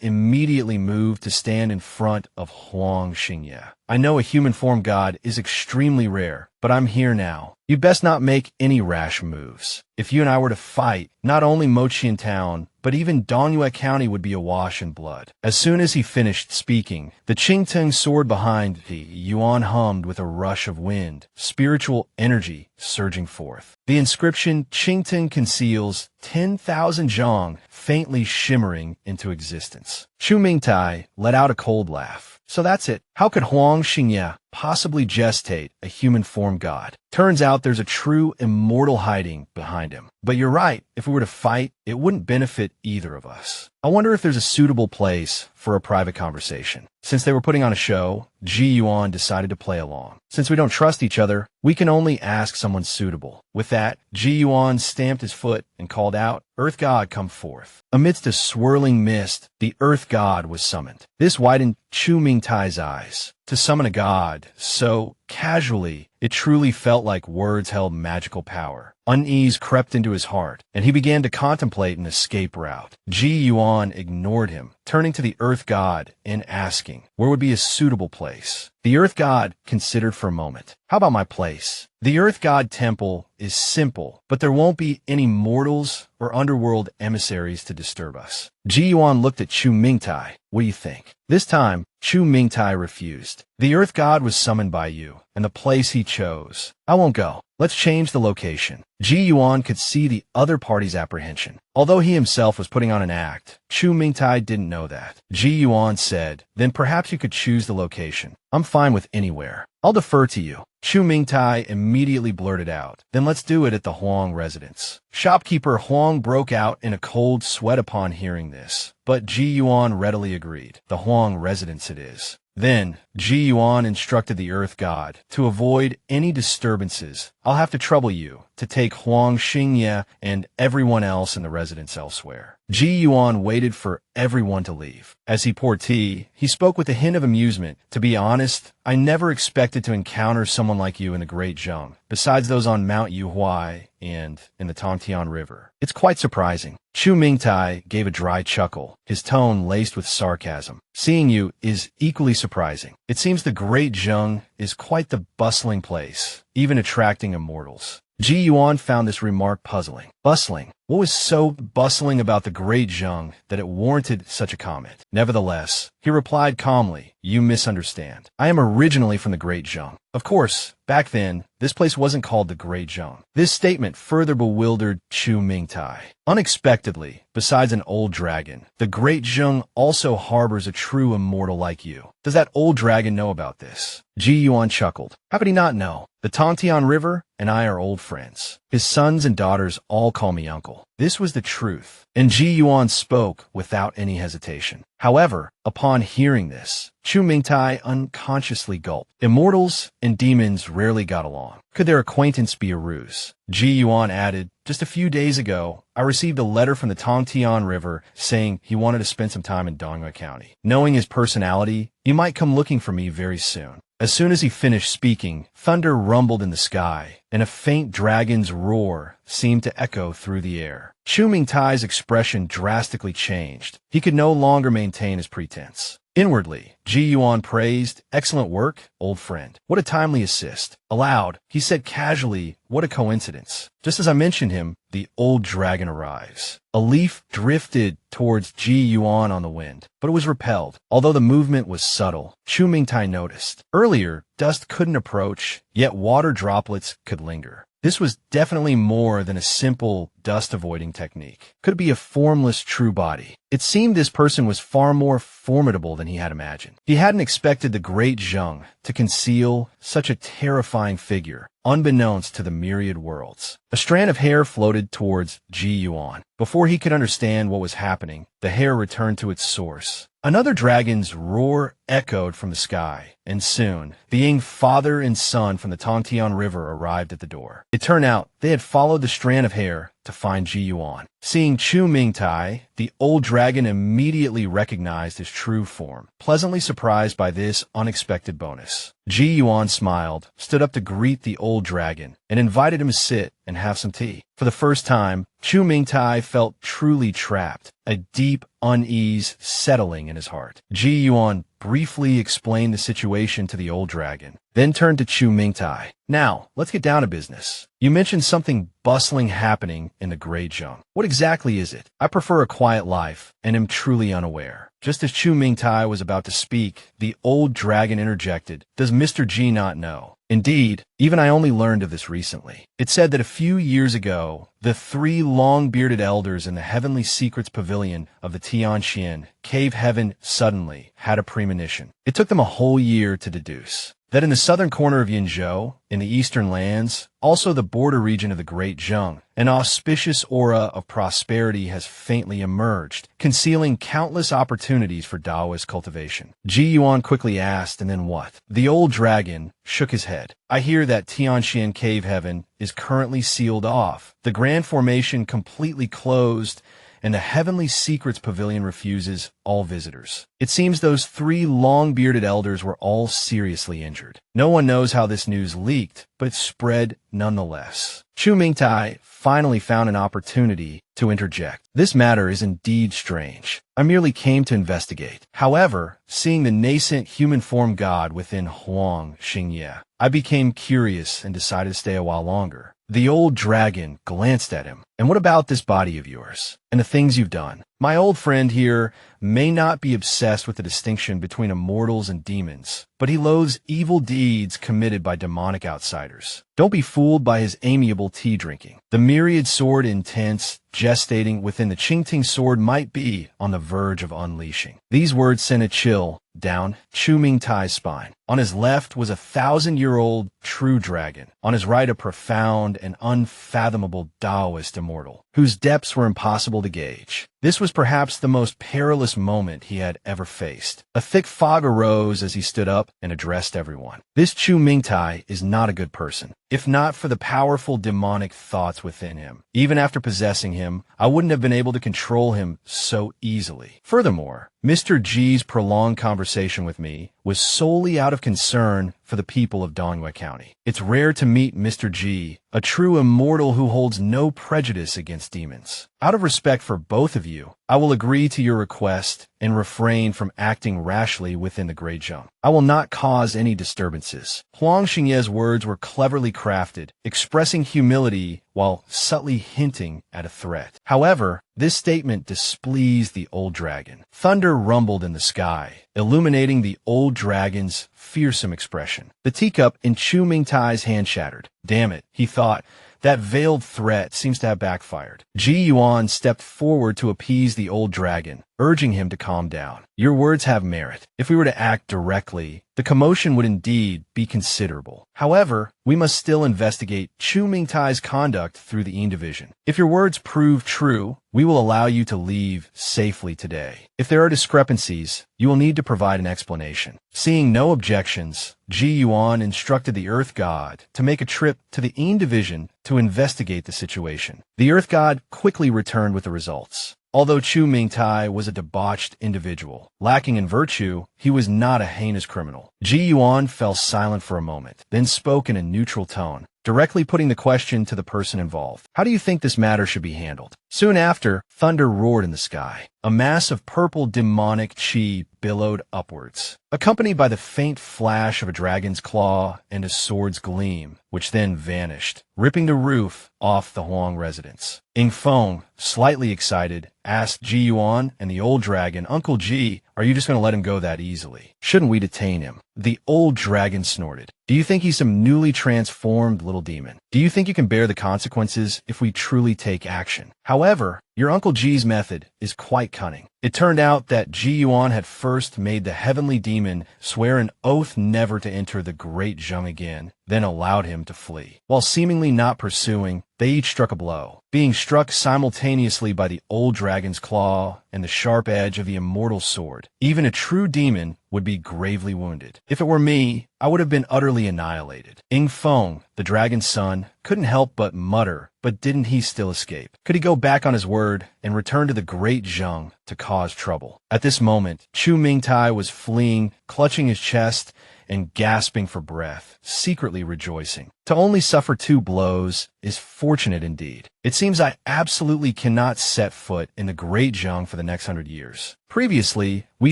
[SPEAKER 1] immediately moved to stand in front of Huang Xingye. "I know a human form god is extremely rare, but I'm here now. You'd best not make any rash moves. If you and I were to fight, not only Mochian Town, but even Dongyue County would be awash in blood." As soon as he finished speaking, the Qingteng sword behind Ji Yuan hummed with a rush of wind, spiritual energy surging forth. The inscription Qingteng conceals 10,000 zhang faintly shimmering into existence. Chu Mingtai let out a cold laugh. "So that's it. How could Huang Xingye possibly gestate a human form god? Turns out there's a true immortal hiding behind him. But you're right, if we were to fight, it wouldn't benefit either of us. I wonder if there's a suitable place for a private conversation." Since they were putting on a show, Ji Yuan decided to play along. "Since we don't trust each other, we can only ask someone suitable." With that, Ji Yuan stamped his foot and called out, "Earth God, come forth." Amidst a swirling mist, the Earth God was summoned. This widened Chu Mingtai's eyes. To summon a god so casually, it truly felt like words held magical power. Unease crept into his heart, and he began to contemplate an escape route. Ji Yuan ignored him, turning to the Earth God and asking, where would be a suitable place? The Earth God considered for a moment. "How about my place? The Earth God Temple is simple, but there won't be any mortals or underworld emissaries to disturb us." Ji Yuan looked at Chu Mingtai. "What do you think?" This time, Chu Mingtai refused. "The Earth God was summoned by you, and the place he chose. I won't go. Let's change the location." Ji Yuan could see the other party's apprehension. Although he himself was putting on an act, Chu Mingtai didn't know that. Ji Yuan said, "Then perhaps you could choose the location. I'm fine with anywhere. I'll defer to you." Chu Mingtai immediately blurted out, "Then let's do it at the Huang residence." Shopkeeper Huang broke out in a cold sweat upon hearing this, but Ji Yuan readily agreed. "The Huang residence it is." Then, Ji Yuan instructed the Earth God, "To avoid any disturbances, I'll have to trouble you to take Huang Xingye and everyone else in the residence elsewhere." Ji Yuan waited for everyone to leave. As he poured tea, he spoke with a hint of amusement. "To be honest, I never expected to encounter someone like you in the Great Zheng, besides those on Mount Yuhuai and in the Tongtian River. It's quite surprising." Chu Mingtai gave a dry chuckle, his tone laced with sarcasm. "Seeing you is equally surprising. It seems the Great Zheng is quite the bustling place, even attracting immortals." Ji Yuan found this remark puzzling. Bustling? What was so bustling about the Great Zheng that it warranted such a comment? Nevertheless, he replied calmly, "You misunderstand. I am originally from the Great Zheng. Of course, back then, this place wasn't called the Great Zheng." This statement further bewildered Chu Mingtai. Unexpectedly, besides an old dragon, the Great Zheng also harbors a true immortal like you. Does that old dragon know about this? Ji Yuan chuckled. How could he not know? The Tongtian River and I are old friends. His sons and daughters all call me uncle. This was the truth, and Ji Yuan spoke without any hesitation. However, upon hearing this, Chu Mingtai unconsciously gulped. Immortals and demons rarely got along. Could their acquaintance be a ruse? Ji Yuan added, "Just a few days ago, I received a letter from the Tongtian River saying he wanted to spend some time in Dongyue County. Knowing his personality, he might come looking for me very soon." As soon as he finished speaking, thunder rumbled in the sky, and a faint dragon's roar seemed to echo through the air. Chu Mingtai's expression drastically changed. He could no longer maintain his pretense. Inwardly, Ji Yuan praised, "Excellent work, old friend. What a timely assist." Aloud, he said casually, "What a coincidence." Just as I mentioned him, the old dragon arrives. A leaf drifted towards Ji Yuan on the wind, but it was repelled. Although the movement was subtle, Chu Mingtai noticed. Earlier, dust couldn't approach, yet water droplets could linger. This was definitely more than a simple dust-avoiding technique. Could it be a formless true body? It seemed this person was far more formidable than he had imagined. He hadn't expected the great Zheng to conceal such a terrifying figure, unbeknownst to the myriad worlds. A strand of hair floated towards Ji Yuan. Before he could understand what was happening, the hair returned to its source. Another dragon's roar echoed from the sky, and soon, being father and son from the Tongtian River arrived at the door. It turned out they had followed the strand of hair to find Ji Yuan. Seeing Chu Mingtai, the old dragon immediately recognized his true form, pleasantly surprised by this unexpected bonus. Ji Yuan smiled, stood up to greet the old dragon, and invited him to sit and have some tea. For the first time, Chu Mingtai felt truly trapped, a deep unease settling in his heart. Ji Yuan briefly explained the situation to the old dragon, then turned to Chu Mingtai. "Now, let's get down to business. You mentioned something bustling happening in the Great Zheng. What exactly is it? I prefer a quiet life and am truly unaware." Just as Chu Mingtai was about to speak, the old dragon interjected, "Does Mr. Ji not know?" Indeed, even I only learned of this recently. It said that a few years ago, the 3 long-bearded elders in the Heavenly Secrets Pavilion of the Tianxian Cave Heaven suddenly had a premonition. It took them a whole year to deduce that in the southern corner of Yinzhou, in the eastern lands, also the border region of the Great Zheng, an auspicious aura of prosperity has faintly emerged, concealing countless opportunities for Taoist cultivation. Ji Yuan quickly asked, "And then what?" The old dragon shook his head. "I hear that Tianxian Cave Heaven is currently sealed off, the Grand Formation completely closed, and the Heavenly Secrets Pavilion refuses all visitors. It seems those 3 long-bearded elders were all seriously injured. No one knows how this news leaked, but it spread nonetheless." Chu Mingtai finally found an opportunity to interject. "This matter is indeed strange. I merely came to investigate. However, seeing the nascent human-form god within Huang Xingye, I became curious and decided to stay a while longer." The old dragon glanced at him. "And what about this body of yours, and the things you've done? My old friend here may not be obsessed with the distinction between immortals and demons, but he loathes evil deeds committed by demonic outsiders. Don't be fooled by his amiable tea drinking. The myriad sword intense gestating within the Qingting sword might be on the verge of unleashing." These words sent a chill down Chu Mingtai's spine. On his left was a 1,000-year-old true dragon. On his right, a profound and unfathomable Taoist immortal, whose depths were impossible to gauge. This was perhaps the most perilous moment he had ever faced. A thick fog arose as he stood up and addressed everyone. "This Chu Mingtai is not a good person. If not for the powerful demonic thoughts within him, even after possessing him, I wouldn't have been able to control him so easily. Furthermore, Mr. G's prolonged conversation with me was solely out of concern for the people of Dongyue County. It's rare to meet Mr. G, a true immortal who holds no prejudice against demons. Out of respect for both of you, I will agree to your request and refrain from acting rashly within the Great Zheng. I will not cause any disturbances." Huang Xingye's words were cleverly crafted, expressing humility while subtly hinting at a threat. However, this statement displeased the old dragon. Thunder rumbled in the sky, illuminating the old dragon's fearsome expression. The teacup in Chu Mingtai's hand shattered. "Damn it," he thought. "That veiled threat seems to have backfired." Ji Yuan stepped forward to appease the old dragon, urging him to calm down. "Your words have merit. If we were to act directly, the commotion would indeed be considerable. However, we must still investigate Chu Mingtai's conduct through the Yin Division. If your words prove true, we will allow you to leave safely today. If there are discrepancies, you will need to provide an explanation." Seeing no objections, Ji Yuan instructed the Earth God to make a trip to the Yin Division to investigate the situation. The Earth God quickly returned with the results. Although Chu Mingtai was a debauched individual, lacking in virtue, he was not a heinous criminal. Ji Yuan fell silent for a moment, then spoke in a neutral tone, directly putting the question to the person involved. How do you think this matter should be handled? Soon after, thunder roared in the sky. A mass of purple demonic chi billowed upwards, accompanied by the faint flash of a dragon's claw and a sword's gleam, which then vanished, ripping the roof off the Huang residence. Ing Feng, slightly excited, asked Ji Yuan and the old dragon, "Uncle Ji, are you just going to let him go that easily? Shouldn't we detain him?" The old dragon snorted. "Do you think he's some newly transformed little demon? Do you think you can bear the consequences if we truly take action? However, your Uncle Ji's method is quite cunning." It turned out that Ji Yuan had first made the heavenly demon swear an oath never to enter the Great Zheng again, then allowed him to flee. While seemingly not pursuing, they each struck a blow, being struck simultaneously by the old dragon's claw and the sharp edge of the immortal sword. Even a true demon would be gravely wounded. If it were me, I would have been utterly annihilated. Ing Feng, the dragon's son, couldn't help but mutter, but didn't he still escape? Could he go back on his word and return to the Great Zheng to cause trouble? At this moment, Chu Mingtai was fleeing, clutching his chest and gasping for breath, secretly rejoicing. To only suffer 2 blows is fortunate indeed. It seems I absolutely cannot set foot in the Great Zheng for the next 100 years. Previously, we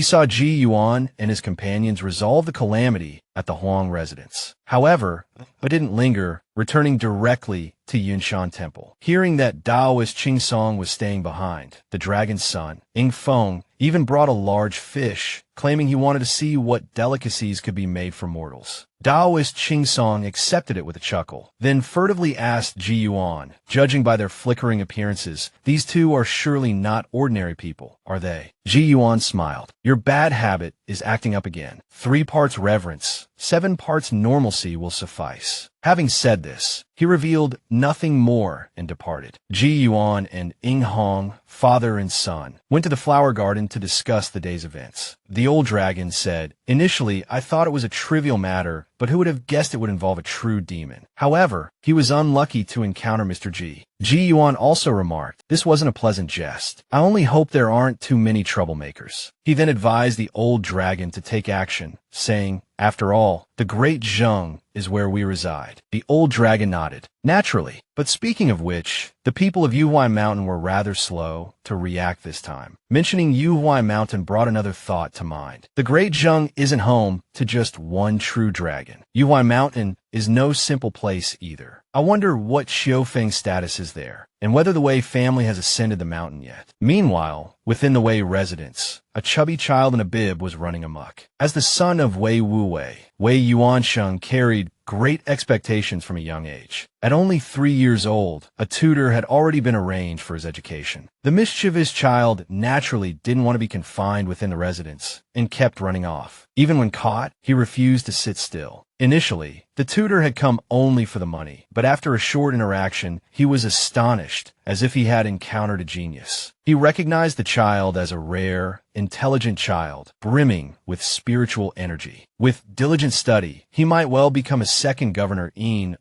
[SPEAKER 1] saw Ji Yuan and his companions resolve the calamity at the Huang residence. However, it didn't linger, returning directly to Yunshan Temple. Hearing that Taoist Qing Song was staying behind, the dragon's son, Ing Feng, even brought a large fish, claiming he wanted to see what delicacies could be made for mortals. Taoist Qing Song accepted it with a chuckle, then furtively asked Ji Yuan, "Judging by their flickering appearances, these two are surely not ordinary people, are they?" Ji Yuan smiled. "Your bad habit is acting up again. 3 parts reverence, 7 parts normalcy will suffice." Having said this, he revealed nothing more and departed. Ji Yuan and Ing Hong, father and son, went to the flower garden to discuss the day's events. The old dragon said, "Initially, I thought it was a trivial matter, but who would have guessed it would involve a true demon? However, he was unlucky to encounter Mr. Ji." Ji Yuan also remarked, "This wasn't a pleasant jest. I only hope there aren't too many troublemakers." He then advised the old dragon to take action, saying, "After all, the Great Zheng is where we reside." The old dragon nodded. "Naturally. But speaking of which, the people of Yuhuai Mountain were rather slow to react this time." Mentioning Yuhuai Mountain brought another thought to mind. The Great Zheng isn't home to just one true dragon. Yuhuai Mountain is no simple place either. I wonder what Xiufeng's status is there, and whether the Wei family has ascended the mountain yet. Meanwhile, within the Wei residence, a chubby child in a bib was running amok. As the son of Wei Wuwei, Wei Yuansheng carried great expectations from a young age. At only 3 years old, a tutor had already been arranged for his education. The mischievous child naturally didn't want to be confined within the residence and kept running off. Even when caught, he refused to sit still. Initially, the tutor had come only for the money, but after a short interaction, he was astonished, as if he had encountered a genius. He recognized the child as a rare, intelligent child, brimming with spiritual energy. With diligent study, he might well become a second governor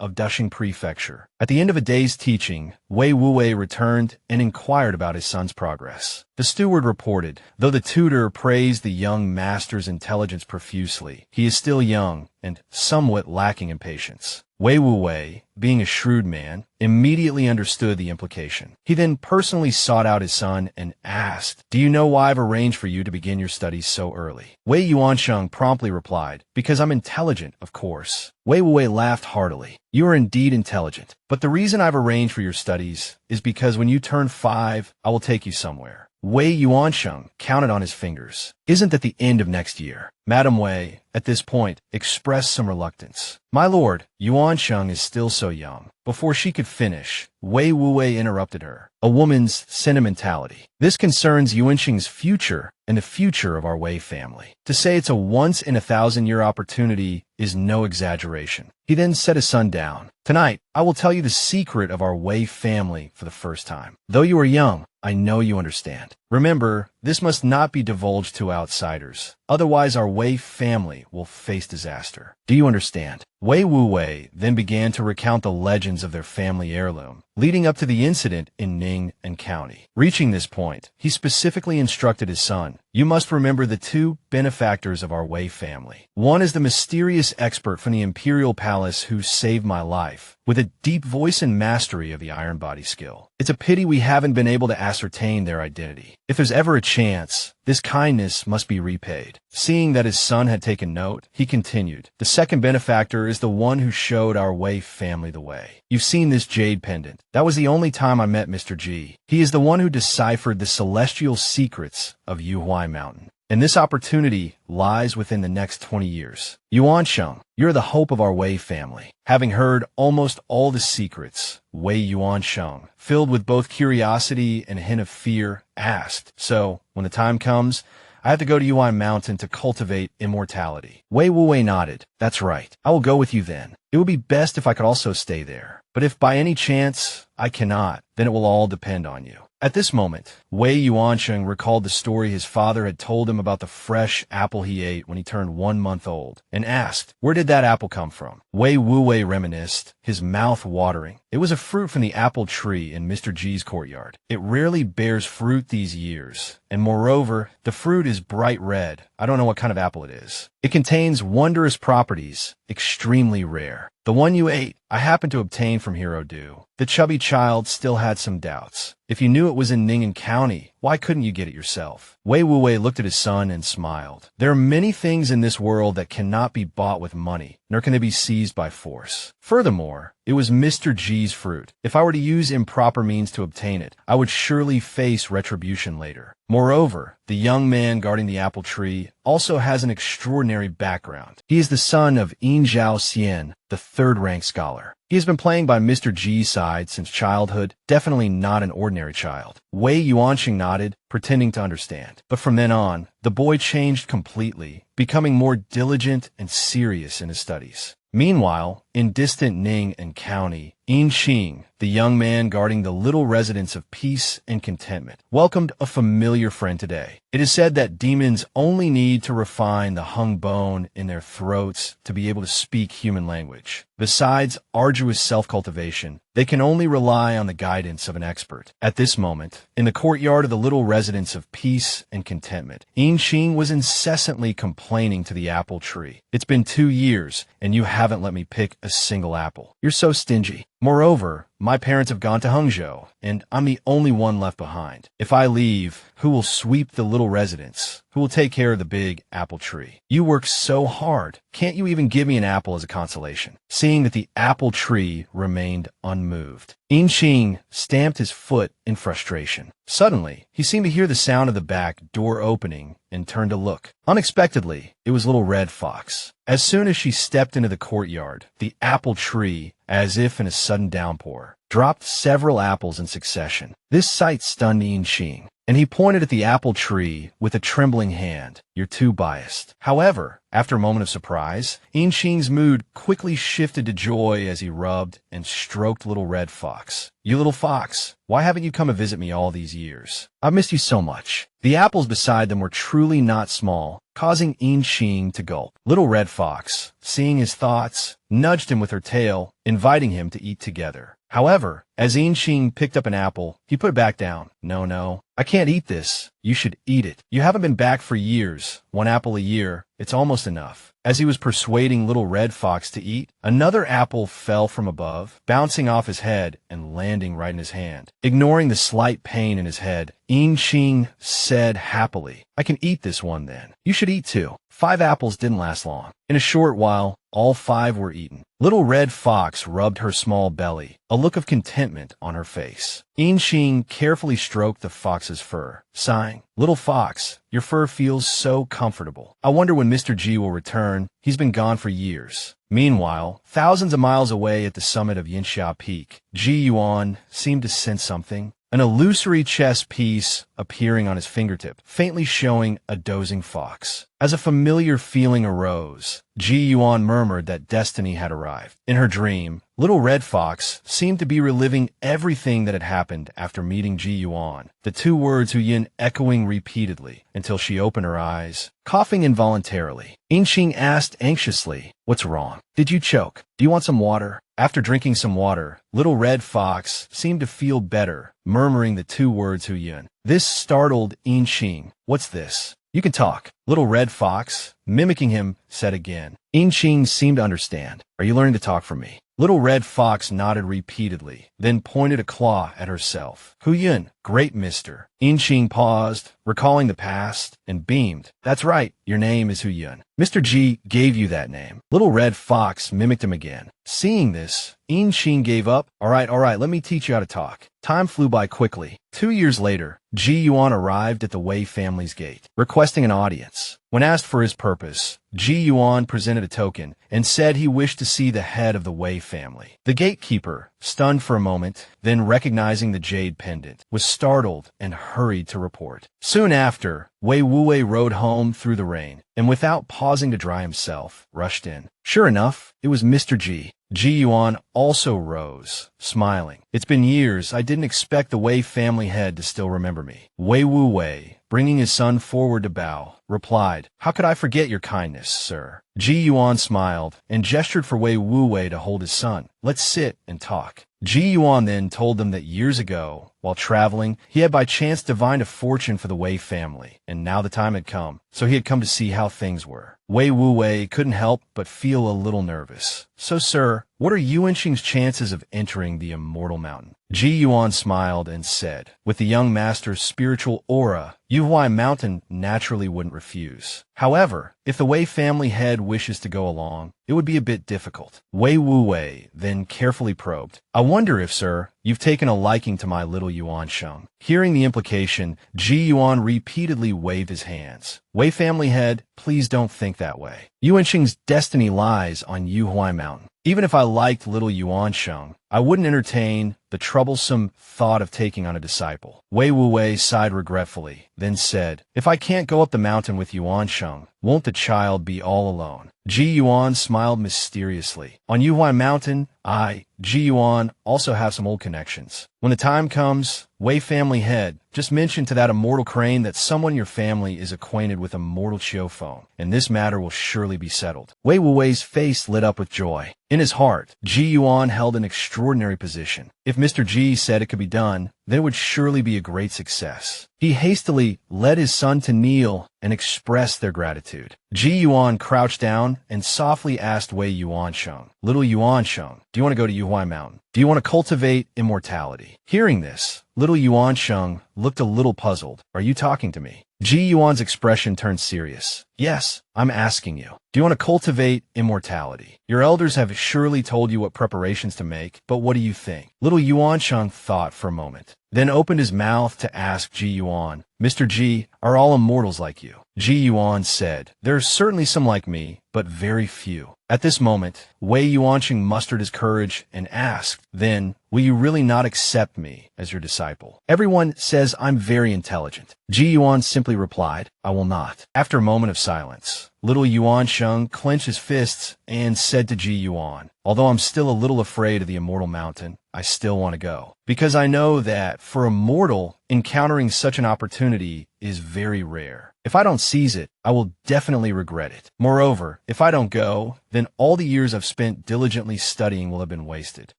[SPEAKER 1] of Dushing Prefecture. At the end of a day's teaching, Wei Wuwei returned and inquired about his son's progress. The steward reported, though the tutor praised the young master's intelligence profusely, he is still young and somewhat lacking in patience. Wei Wuwei, being a shrewd man, immediately understood the implication. He then personally sought out his son and asked, "Do you know why I've arranged for you to begin your studies so early?" Wei Yuansheng promptly replied, "Because I'm intelligent, of course." Wei Wuwei laughed heartily. "You are indeed intelligent, but the reason I've arranged for your studies is because when you turn 5, I will take you somewhere." Wei Yuansheng counted on his fingers. "Isn't that the end of next year?" Madame Wei, at this point, expressed some reluctance. "My lord, Yuansheng is still so young." Before she could finish, Wei Wuwei interrupted her. "A woman's sentimentality. This concerns Yuansheng's future and the future of our Wei family. To say it's a once-in-a-thousand-year opportunity is no exaggeration." He then set his son down. "Tonight, I will tell you the secret of our Wei family for the first time. Though you are young, I know you understand. Remember, this must not be divulged to outsiders. Otherwise, our Wei family will face disaster." Do you understand? Wei Wuwei then began to recount the legends of their family heirloom, leading up to the incident in Ning and County. Reaching this point, he specifically instructed his son, "You must remember the two benefactors of our Wei family. One is the mysterious expert from the Imperial Palace who saved my life, with a deep voice and mastery of the iron body skill. It's a pity we haven't been able to ascertain their identity. If there's ever a chance, this kindness must be repaid." Seeing that his son had taken note, he continued, "The second benefactor is the one who showed our Wei family the way. You've seen this jade pendant. That was the only time I met Mr. G. He is the one who deciphered the celestial secrets of Yuhuai Mountain. And this opportunity lies within the next 20 years. Yuan Sheng, you're the hope of our Wei family." Having heard almost all the secrets, Wei Yuan Sheng, filled with both curiosity and a hint of fear, asked, "So, when the time comes, I have to go to Yuan Mountain to cultivate immortality." Wei Wuwei nodded. "That's right. I will go with you then. It would be best if I could also stay there. But if by any chance I cannot, then it will all depend on you." At this moment, Wei Yuansheng recalled the story his father had told him about the fresh apple he ate when he turned 1 month old, and asked, "Where did that apple come from?" Wei Wuwei reminisced, his mouth watering. "It was a fruit from the apple tree in Mr. G's courtyard. It rarely bears fruit these years, and moreover, the fruit is bright red. I don't know what kind of apple it is. It contains wondrous properties, extremely rare. The one you ate, I happened to obtain from Hero Du." The chubby child still had some doubts. "If you knew it was in Ning County, why couldn't you get it yourself?" Wei Wuwei looked at his son and smiled. "There are many things in this world that cannot be bought with money, nor can they be seized by force. Furthermore, it was Mr. G's fruit. If I were to use improper means to obtain it, I would surely face retribution later. Moreover, the young man guarding the apple tree also has an extraordinary background. He is the son of Yin Zhao Xian, the third-rank scholar. He has been playing by Mr. G's side since childhood, definitely not an ordinary child." Wei Yuanxing nodded, pretending to understand. But from then on, the boy changed completely, becoming more diligent and serious in his studies. Meanwhile, in distant Ning and County, Yin Qing, the young man guarding the little residence of peace and contentment, welcomed a familiar friend today. It is said that demons only need to refine the hung bone in their throats to be able to speak human language. Besides arduous self-cultivation, they can only rely on the guidance of an expert. At this moment, in the courtyard of the little residence of peace and contentment, Yin Qing was incessantly complaining to the apple tree. "It's been 2 years, and you haven't let me pick a single apple. You're so stingy. Moreover, my parents have gone to Hangzhou, and I'm the only one left behind. If I leave, who will sweep the little residence? Who will take care of the big apple tree? You work so hard. Can't you even give me an apple as a consolation?" Seeing that the apple tree remained unmoved, Yin Qing stamped his foot in frustration. Suddenly, he seemed to hear the sound of the back door opening and turned to look. Unexpectedly, it was Little Red Fox. As soon as she stepped into the courtyard, the apple tree, as if in a sudden downpour, dropped several apples in succession. This sight stunned Yin Qing, and he pointed at the apple tree with a trembling hand. "You're too biased." However, after a moment of surprise, Yin Qing's mood quickly shifted to joy as he rubbed and stroked Little Red Fox. "You little fox, why haven't you come to visit me all these years? I've missed you so much." The apples beside them were truly not small, causing Yin Qing to gulp. Little Red Fox, seeing his thoughts, nudged him with her tail, inviting him to eat together. However, as Yin Qing picked up an apple, he put it back down. No, I can't eat this. You should eat it. You haven't been back for years. 1 apple a year. It's almost enough." As he was persuading Little Red Fox to eat, another apple fell from above, bouncing off his head and landing right in his hand. Ignoring the slight pain in his head, Yin Qing said happily, "I can eat this one then. You should eat too." 5 apples didn't last long. In a short while, all 5 were eaten. Little Red Fox rubbed her small belly, a look of contentment on her face. Yin Qing carefully stroked the fox's fur, sighing, "Little fox, your fur feels so comfortable. I wonder when Mr. G will return. He's been gone for years." Meanwhile, thousands of miles away at the summit of Yinxia Peak, Ji Yuan seemed to sense something. An illusory chess piece appearing on his fingertip, faintly showing a dozing fox. As a familiar feeling arose, Ji Yuan murmured that destiny had arrived. In her dream, Little Red Fox seemed to be reliving everything that had happened after meeting Ji Yuan, the two words Huyin echoing repeatedly until she opened her eyes, coughing involuntarily. Inqing asked anxiously, "What's wrong? Did you choke? Do you want some water?" After drinking some water, Little Red Fox seemed to feel better, murmuring the two words Huyin. This startled Inqing. "What's this? You can talk." Little Red Fox, mimicking him, said again. Inqing seemed to understand. "Are you learning to talk from me?" Little Red Fox nodded repeatedly, then pointed a claw at herself. "Huyin, great mister." Inqing paused, recalling the past, and beamed. "That's right, your name is Huyin. Mr. Ji gave you that name." Little Red Fox mimicked him again. Seeing this, Inqing gave up. All right, let me teach you how to talk." Time flew by quickly. 2 years later, Ji Yuan arrived at the Wei family's gate, requesting an audience. When asked for his purpose, Ji Yuan presented a token and said he wished to see the head of the Wei family. The gatekeeper, stunned for a moment, then recognizing the jade pendant, was startled and hurried to report. Soon after, Wei Wuwei rode home through the rain, and without pausing to dry himself, rushed in. Sure enough, it was Mr. Ji. Ji Yuan also rose, smiling. "It's been years. I didn't expect the Wei family head to still remember me." Wei Wuwei, bringing his son forward to bow, replied, "How could I forget your kindness, sir?" Ji Yuan smiled and gestured for Wei Wuwei to hold his son. "Let's sit and talk." Ji Yuan then told them that years ago, while traveling, he had by chance divined a fortune for the Wei family, and now the time had come, so he had come to see how things were. Wei Wuwei couldn't help but feel a little nervous. "So, sir, what are Yuanqing's chances of entering the Immortal Mountain?" Ji Yuan smiled and said, "With the young master's spiritual aura, Yuhuai Mountain naturally wouldn't refuse. However, if the Wei family head wishes to go along, it would be a bit difficult." Wei Wuwei then carefully probed, "I wonder if, sir, you've taken a liking to my little Yuan Sheng." Hearing the implication, Ji Yuan repeatedly waved his hands. "Wei family head, please don't think that way. Yuanqing's destiny lies on Yuhuai Mountain. Even if I liked little Yuan Sheng, I wouldn't entertain the troublesome thought of taking on a disciple." Wei Wuwei sighed regretfully, then said, "If I can't go up the mountain with Yuan Sheng, won't the child be all alone?" Ji Yuan smiled mysteriously. "On Yuhuai Mountain, I, Ji Yuan, also have some old connections. When the time comes, Wei family head, just mention to that immortal crane that someone in your family is acquainted with Immortal Phone, and this matter will surely be settled." Wei Wuwei's face lit up with joy. In his heart, Ji Yuan held an extraordinary position. If Mr. Ji said it could be done, then it would surely be a great success. He hastily led his son to kneel and express their gratitude. Ji Yuan crouched down and softly asked Wei Yuan Sheng, "Little Yuan Sheng, do you want to go to Yuhuai Mountain? Do you want to cultivate immortality?" Hearing this, little Yuan Sheng looked a little puzzled. "Are you talking to me?" Ji Yuan's expression turned serious. "Yes, I'm asking you. Do you want to cultivate immortality? Your elders have surely told you what preparations to make, but what do you think?" Little Yuan Sheng thought for a moment, then opened his mouth to ask Ji Yuan, "Mr. Ji, are all immortals like you?" Ji Yuan said, "There are certainly some like me, but very few." At this moment, Wei Yuanqing mustered his courage and asked, "Then, will you really not accept me as your disciple? Everyone says I'm very intelligent." Ji Yuan simply replied, "I will not." After a moment of silence, little Yuan Sheng clenched his fists and said to Ji Yuan, "Although I'm still a little afraid of the Immortal Mountain, I still want to go. Because I know that, for a mortal, encountering such an opportunity is very rare. If I don't seize it, I will definitely regret it. Moreover, if I don't go, then all the years I've spent diligently studying will have been wasted.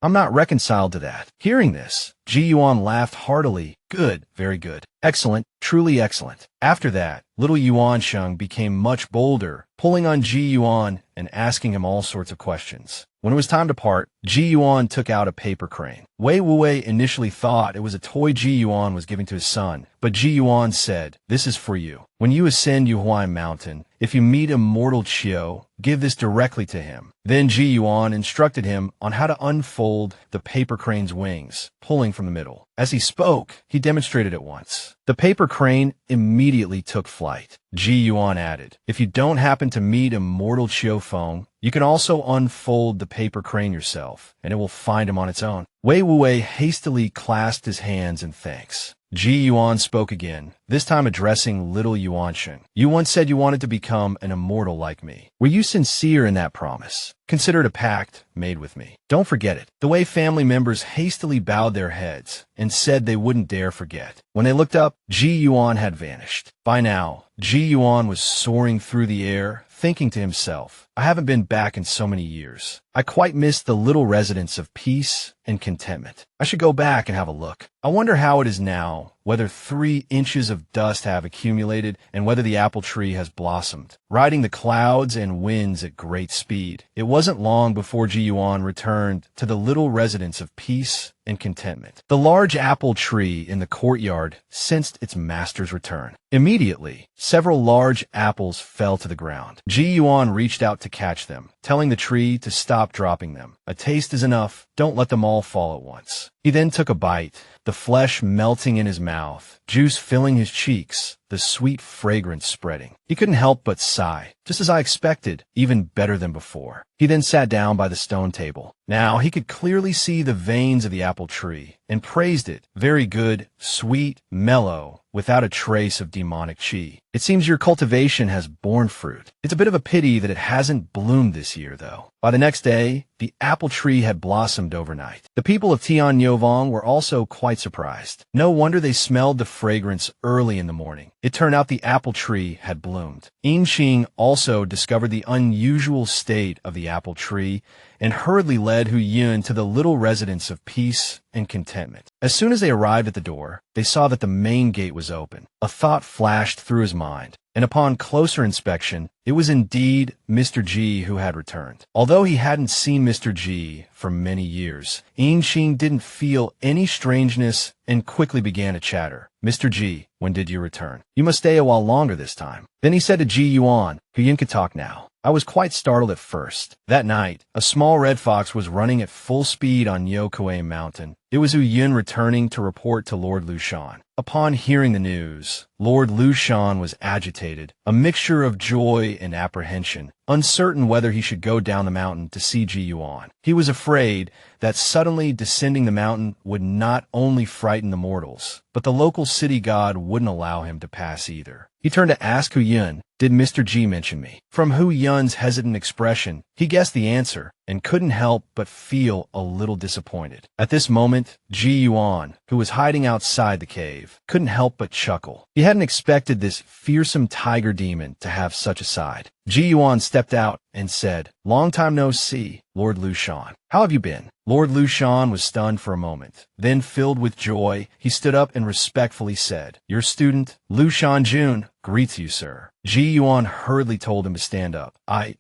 [SPEAKER 1] I'm not reconciled to that." Hearing this, Ji Yuan laughed heartily. "Good, very good. Excellent, truly excellent." After that, little Yuan Sheng became much bolder, pulling on Ji Yuan and asking him all sorts of questions. When it was time to part, Ji Yuan took out a paper crane. Wei Wuwei initially thought it was a toy Ji Yuan was giving to his son, but Ji Yuan said, "This is for you. When you ascend Yuhuai Mountain, if you meet Immortal Chiu, give this directly to him. Then Ji Yuan instructed him on how to unfold the paper crane's wings, pulling from the middle. As he spoke, he demonstrated it once. The paper crane immediately took flight. Ji Yuan added, "If you don't happen to meet Immortal Chiofeng, you can also unfold the paper crane yourself, and it will find him on its own." Wei Wuwei hastily clasped his hands in thanks. Ji Yuan spoke again, this time addressing little Yuanshen. "You once said you wanted to become an immortal like me. Were you sincere in that promise? Consider it a pact made with me. Don't forget it." The Wei family members hastily bowed their heads and said they wouldn't dare forget. When they looked up, Ji Yuan had vanished. By now, Ji Yuan was soaring through the air, thinking to himself, "I haven't been back in so many years. I quite miss the little residence of peace and contentment. I should go back and have a look. I wonder how it is now, whether 3 inches of dust have accumulated, and whether the apple tree has blossomed." Riding the clouds and winds at great speed, it wasn't long before Ji Yuan returned to the little residence of peace and contentment. The large apple tree in the courtyard sensed its master's return. Immediately, several large apples fell to the ground. Ji Yuan reached out to catch them, telling the tree to stop dropping them. "A taste is enough. Don't let them all fall at once." He then took a bite, the flesh melting in his mouth, juice filling his cheeks, the sweet fragrance spreading. He couldn't help but sigh. "Just as I expected, even better than before." He then sat down by the stone table. Now he could clearly see the veins of the apple tree and praised it. "Very good, sweet, mellow, without a trace of demonic chi. It seems your cultivation has borne fruit. It's a bit of a pity that it hasn't bloomed this year, though." By the next day, the apple tree had blossomed overnight. The people of Tianyovong were also quite surprised. No wonder they smelled the fragrance early in the morning. It turned out the apple tree had bloomed. Inxing also discovered the unusual state of the apple tree and hurriedly led Hu Yun to the little residence of peace and contentment. As soon as they arrived at the door, they saw that the main gate was open. A thought flashed through his mind, and upon closer inspection, it was indeed Mr. G who had returned. Although he hadn't seen Mr. G for many years, Inxing didn't feel any strangeness and quickly began to chatter. "Mr. G, when did you return? You must stay a while longer this time." Then he said to Ji Yuan, "Hu Yun can talk now. I was quite startled at first. That night, a small red fox was running at full speed on Yokue Mountain. It was Hu Yun returning to report to Lord Lushan. Upon hearing the news, Lord Lushan was agitated, a mixture of joy and apprehension, uncertain whether he should go down the mountain to see Ji Yuan. He was afraid that suddenly descending the mountain would not only frighten the mortals, but the local city god wouldn't allow him to pass either. He turned to ask Hu Yun, "Did Mr. G mention me?" From Hu Yun's hesitant expression, he guessed the answer and couldn't help but feel a little disappointed. At this moment, Ji Yuan, who was hiding outside the cave, couldn't help but chuckle. He hadn't expected this fearsome tiger demon to have such a side. Ji Yuan stepped out and said, "Long time no see, Lord Lushan. How have you been?" Lord Lushan was stunned for a moment. Then, filled with joy, he stood up and respectfully said, "Your student, Lushan Jun, greets you, sir." Ji Yuan hurriedly told him to stand up. "I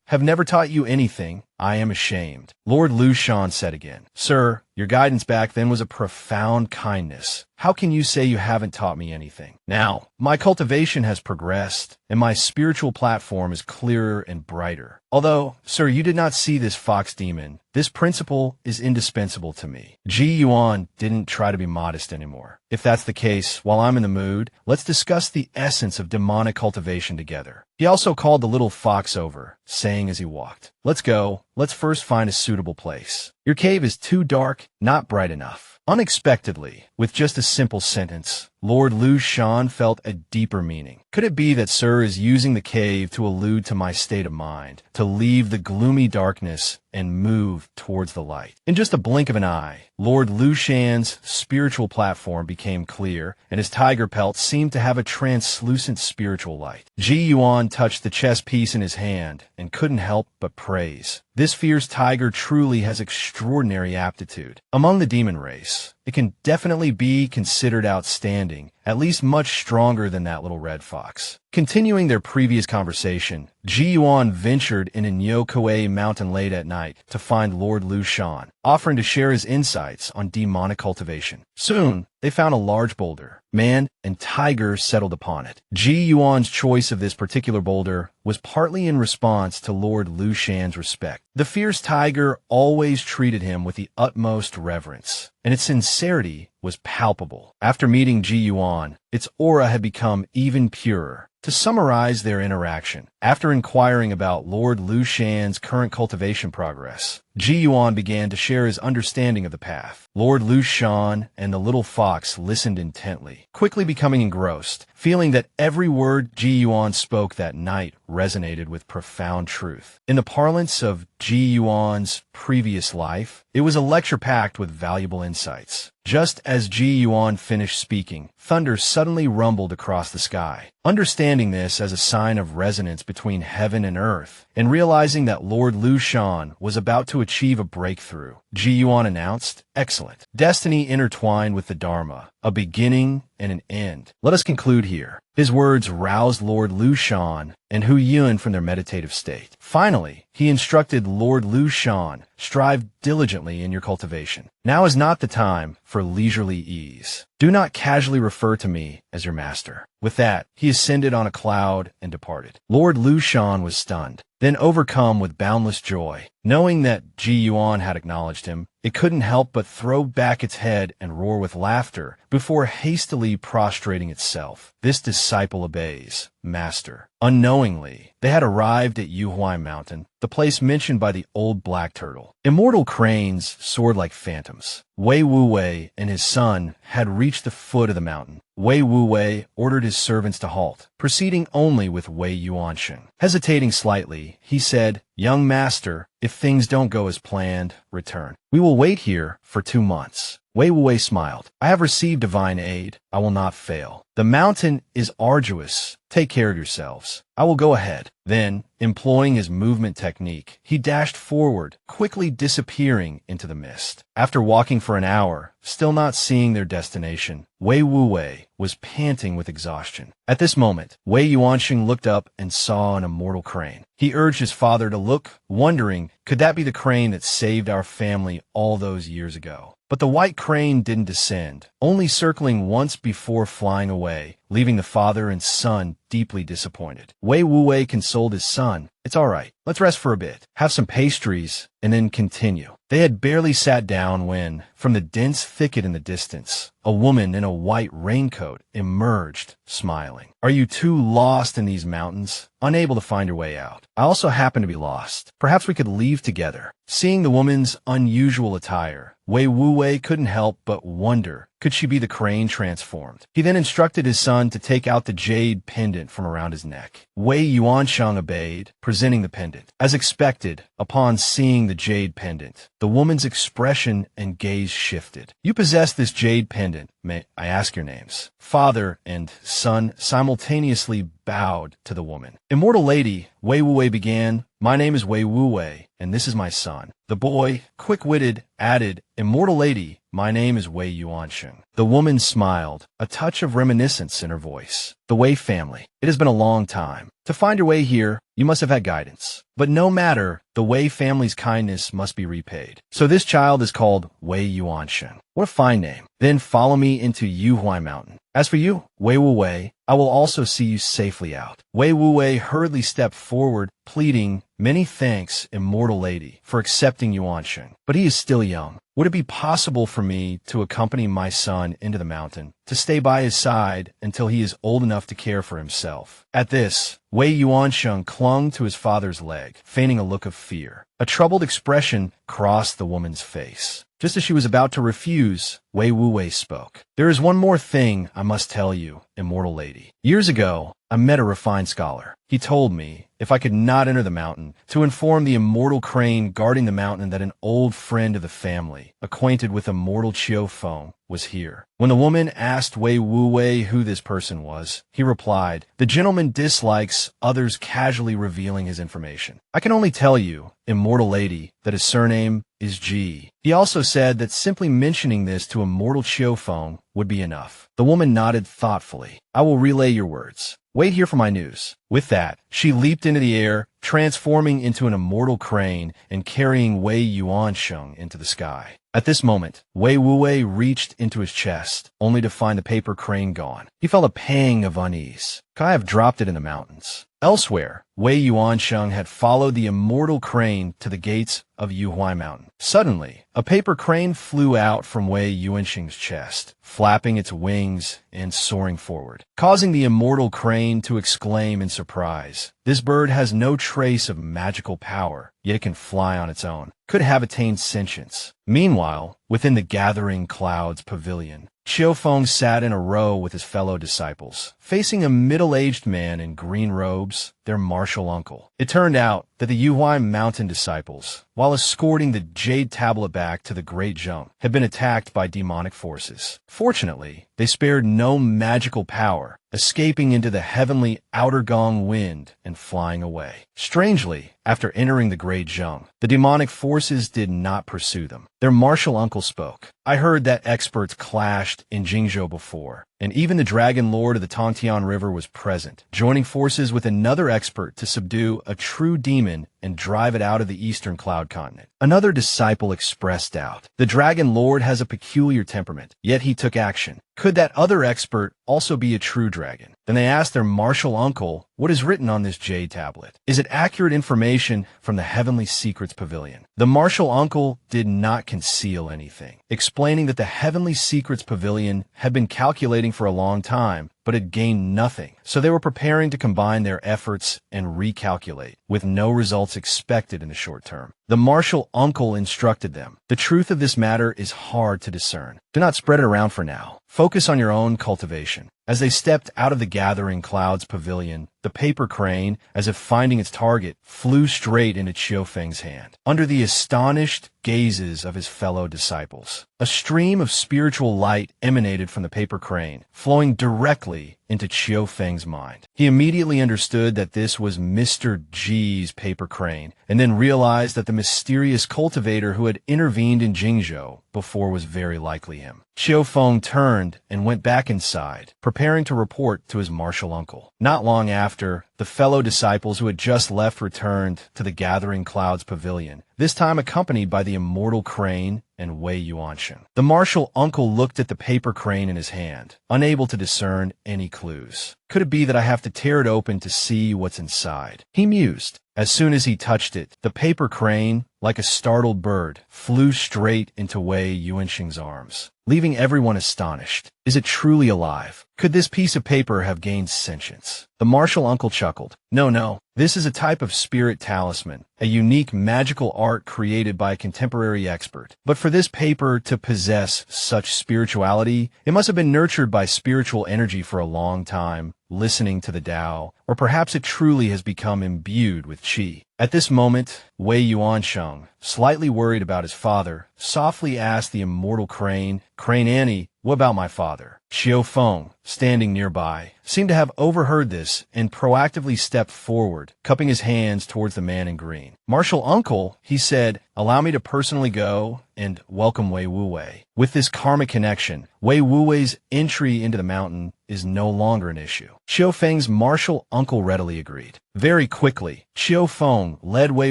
[SPEAKER 1] have never taught you anything. I am ashamed." Lord Lushan said again, "Sir, your guidance back then was a profound kindness. How can you say you haven't taught me anything? Now, my cultivation has progressed, and my spiritual platform is clearer and brighter. Although, sir, you did not see this fox demon, this principle is indispensable to me." Ji Yuan didn't try to be modest anymore. "If that's the case, while I'm in the mood, let's discuss the essence of demonic cultivation together." He also called the little fox over, saying as he walked, "Let's go. Let's first find a suitable place. Your cave is too dark, not bright enough." Unexpectedly, with just a simple sentence, Lord Lushan felt a deeper meaning. Could it be that Sir is using the cave to allude to my state of mind, to leave the gloomy darkness and move towards the light? In just a blink of an eye, Lord Lushan's spiritual platform became clear, and his tiger pelt seemed to have a translucent spiritual light. Ji Yuan touched the chess piece in his hand and couldn't help but praise. This fierce tiger truly has extraordinary aptitude. Among the demon race, it can definitely be considered outstanding, at least much stronger than that little red fox. Continuing their previous conversation, Ji Yuan ventured in Nyokoe Mountain late at night to find Lord Lu Shan, offering to share his insights on demonic cultivation. Soon, they found a large boulder. Man and tiger settled upon it. Ji Yuan's choice of this particular boulder was partly in response to Lord Lu Shan's respect. The fierce tiger always treated him with the utmost reverence, and its sincerity was palpable. After meeting Ji Yuan, its aura had become even purer. To summarize their interaction, after inquiring about Lord Lu Shan's current cultivation progress, Ji Yuan began to share his understanding of the path. Lord Lu Shan and the little fox listened intently, quickly becoming engrossed, feeling that every word Ji Yuan spoke that night resonated with profound truth. In the parlance of Ji Yuan's previous life, it was a lecture packed with valuable insights. Just as Ji Yuan finished speaking, thunder suddenly rumbled across the sky. Understanding this as a sign of resonance between heaven and earth, and realizing that Lord Lu Shan was about to achieve a breakthrough, Ji Yuan announced, "Excellent. Destiny intertwined with the Dharma, a beginning and an end. Let us conclude here." His words roused Lord Lu Shan and Hu Yun from their meditative state. Finally, he instructed Lord Lu Shan, "Strive diligently in your cultivation. Now is not the time for leisurely ease. Do not casually refer to me as your master." With that, he ascended on a cloud and departed. Lord Lu Shan was stunned, then overcome with boundless joy. Knowing that Ji Yuan had acknowledged him, it couldn't help but throw back its head and roar with laughter before hastily prostrating itself. This disciple obeys, master. Unknowingly, they had arrived at Yuhuai Mountain, the place mentioned by the old black turtle. Immortal cranes soared like phantoms. Wei Wuwei and his son had reached the foot of the mountain. Wei Wuwei ordered his servants to halt, proceeding only with Wei Yuansheng. Hesitating slightly, he said, "Young master, if things don't go as planned, return. We will wait here for 2 months." Wei Wuwei smiled. "I have received divine aid. I will not fail. The mountain is arduous. Take care of yourselves. I will go ahead." Then, employing his movement technique, he dashed forward, quickly disappearing into the mist. After walking for an hour, still not seeing their destination, Wei Wuwei was panting with exhaustion. At this moment, Wei Yuansheng looked up and saw an immortal crane. He urged his father to look, wondering, could that be the crane that saved our family all those years ago? But the white crane didn't descend, only circling once before flying away, leaving the father and son deeply disappointed. Wei Wuwei consoled his son. "It's all right. Let's rest for a bit, have some pastries, and then continue." They had barely sat down when, from the dense thicket in the distance, a woman in a white raincoat emerged, smiling. "Are you too lost in these mountains, unable to find your way out? I also happen to be lost. Perhaps we could leave together." Seeing the woman's unusual attire, Wei Wuwei couldn't help but wonder, could she be the crane transformed? He then instructed his son to take out the jade pendant from around his neck. Wei Yuansheng obeyed, presenting the pendant. As expected, upon seeing the jade pendant, the woman's expression and gaze shifted. "You possess this jade pendant. May I ask your names?" Father and son simultaneously bowed to the woman. "Immortal lady," Wei Wuwei began, "my name is Wei Wuwei, and this is my son." The boy, quick-witted, added, "Immortal lady, my name is Wei Yuansheng." The woman smiled, a touch of reminiscence in her voice. "The Wei family. It has been a long time. To find your way here, you must have had guidance. But no matter, the Wei family's kindness must be repaid. So this child is called Wei Yuansheng. What a fine name. Then follow me into Yuhuai Mountain. As for you, Wei Wuwei, I will also see you safely out." Wei Wuwei hurriedly stepped forward, pleading, "Many thanks, immortal lady, for accepting Yuansheng. But he is still young. Would it be possible for me to accompany my son into the mountain, to stay by his side until he is old enough to care for himself?" At this, Wei Yuansheng clung to his father's leg, feigning a look of fear. A troubled expression crossed the woman's face. Just as she was about to refuse, Wei Wuwei spoke. "There is one more thing I must tell you, immortal lady. Years ago, I met a refined scholar. He told me, if I could not enter the mountain, to inform the immortal crane guarding the mountain that an old friend of the family, acquainted with immortal Chiu Feng, was here. When the woman asked Wei Wuwei who this person was, he replied, "The gentleman dislikes others casually revealing his information. I can only tell you, immortal lady, that his surname is Ji." He also said that simply mentioning this to immortal Chiu Feng would be enough. The woman nodded thoughtfully. "I will relay your words. Wait here for my news." With that, she leaped into the air, transforming into an immortal crane and carrying Wei Yuansheng into the sky. At this moment, Wei Wuwei reached into his chest, only to find the paper crane gone. He felt a pang of unease. Could I have dropped it in the mountains? Elsewhere, Wei Yuansheng had followed the immortal crane to the gates of Yuhuai Mountain. Suddenly, a paper crane flew out from Wei Yuansheng's chest, flapping its wings and soaring forward, causing the immortal crane to exclaim in surprise. This bird has no trace of magical power, yet it can fly on its own. Could have attained sentience. Meanwhile, within the gathering clouds pavilion, Chiu Feng sat in a row with his fellow disciples, facing a middle-aged man in green robes, their martial uncle. It turned out that the Yuhuai Mountain disciples, while escorting the jade tablet back to the Great Zheng, had been attacked by demonic forces. Fortunately, they spared no magical power, escaping into the heavenly outer gong wind and flying away. Strangely, after entering the Great Zheng, the demonic forces did not pursue them. Their martial uncle spoke. "I heard that experts clashed in Jingzhou before, and even the Dragon Lord of the Tongtian River was present, joining forces with another expert to subdue a true demon and drive it out of the eastern cloud continent." Another disciple expressed doubt. "The Dragon Lord has a peculiar temperament, yet he took action. Could that other expert also be a true dragon?" Then they asked their martial uncle, "What is written on this jade tablet? Is it accurate information from the Heavenly Secrets Pavilion?" The martial uncle did not conceal anything, explaining that the Heavenly Secrets Pavilion had been calculating for a long time, but had gained nothing. So they were preparing to combine their efforts and recalculate, with no results expected in the short term. The martial uncle instructed them, "The truth of this matter is hard to discern. Do not spread it around for now. Focus on your own cultivation." As they stepped out of the gathering clouds pavilion, the paper crane, as if finding its target, flew straight into Chiu Feng's hand. Under the astonished gazes of his fellow disciples, a stream of spiritual light emanated from the paper crane, flowing directly into Chiu Feng's mind. He immediately understood that this was Mr. G's paper crane, and then realized that the mysterious cultivator who had intervened in Jingzhou before was very likely him. Chiu Feng turned and went back inside, preparing to report to his martial uncle. Not long after, the fellow disciples who had just left returned to the Gathering Clouds Pavilion, this time accompanied by the immortal crane and Wei Yuansheng. The martial uncle looked at the paper crane in his hand, unable to discern any clues. "Could it be that I have to tear it open to see what's inside?" he mused. As soon as he touched it, the paper crane, like a startled bird, flew straight into Wei Yuansheng's arms, leaving everyone astonished. Is it truly alive? Could this piece of paper have gained sentience? The martial uncle chuckled. No. This is a type of spirit talisman, a unique magical art created by a contemporary expert. But for this paper to possess such spirituality, it must have been nurtured by spiritual energy for a long time, listening to the Tao, or perhaps it truly has become imbued with qi. At this moment, Wei Yuansheng, slightly worried about his father, softly asked the immortal crane, "Crane Annie, what about my father?" Chiu Feng, standing nearby, seemed to have overheard this and proactively stepped forward, cupping his hands towards the man in green. "Martial uncle," he said, "allow me to personally go and welcome Wei Wuwei." With this karmic connection, Wei Wuwei's entry into the mountain is no longer an issue. Chiu Feng's martial uncle readily agreed. Very quickly, Chiu Feng led Wei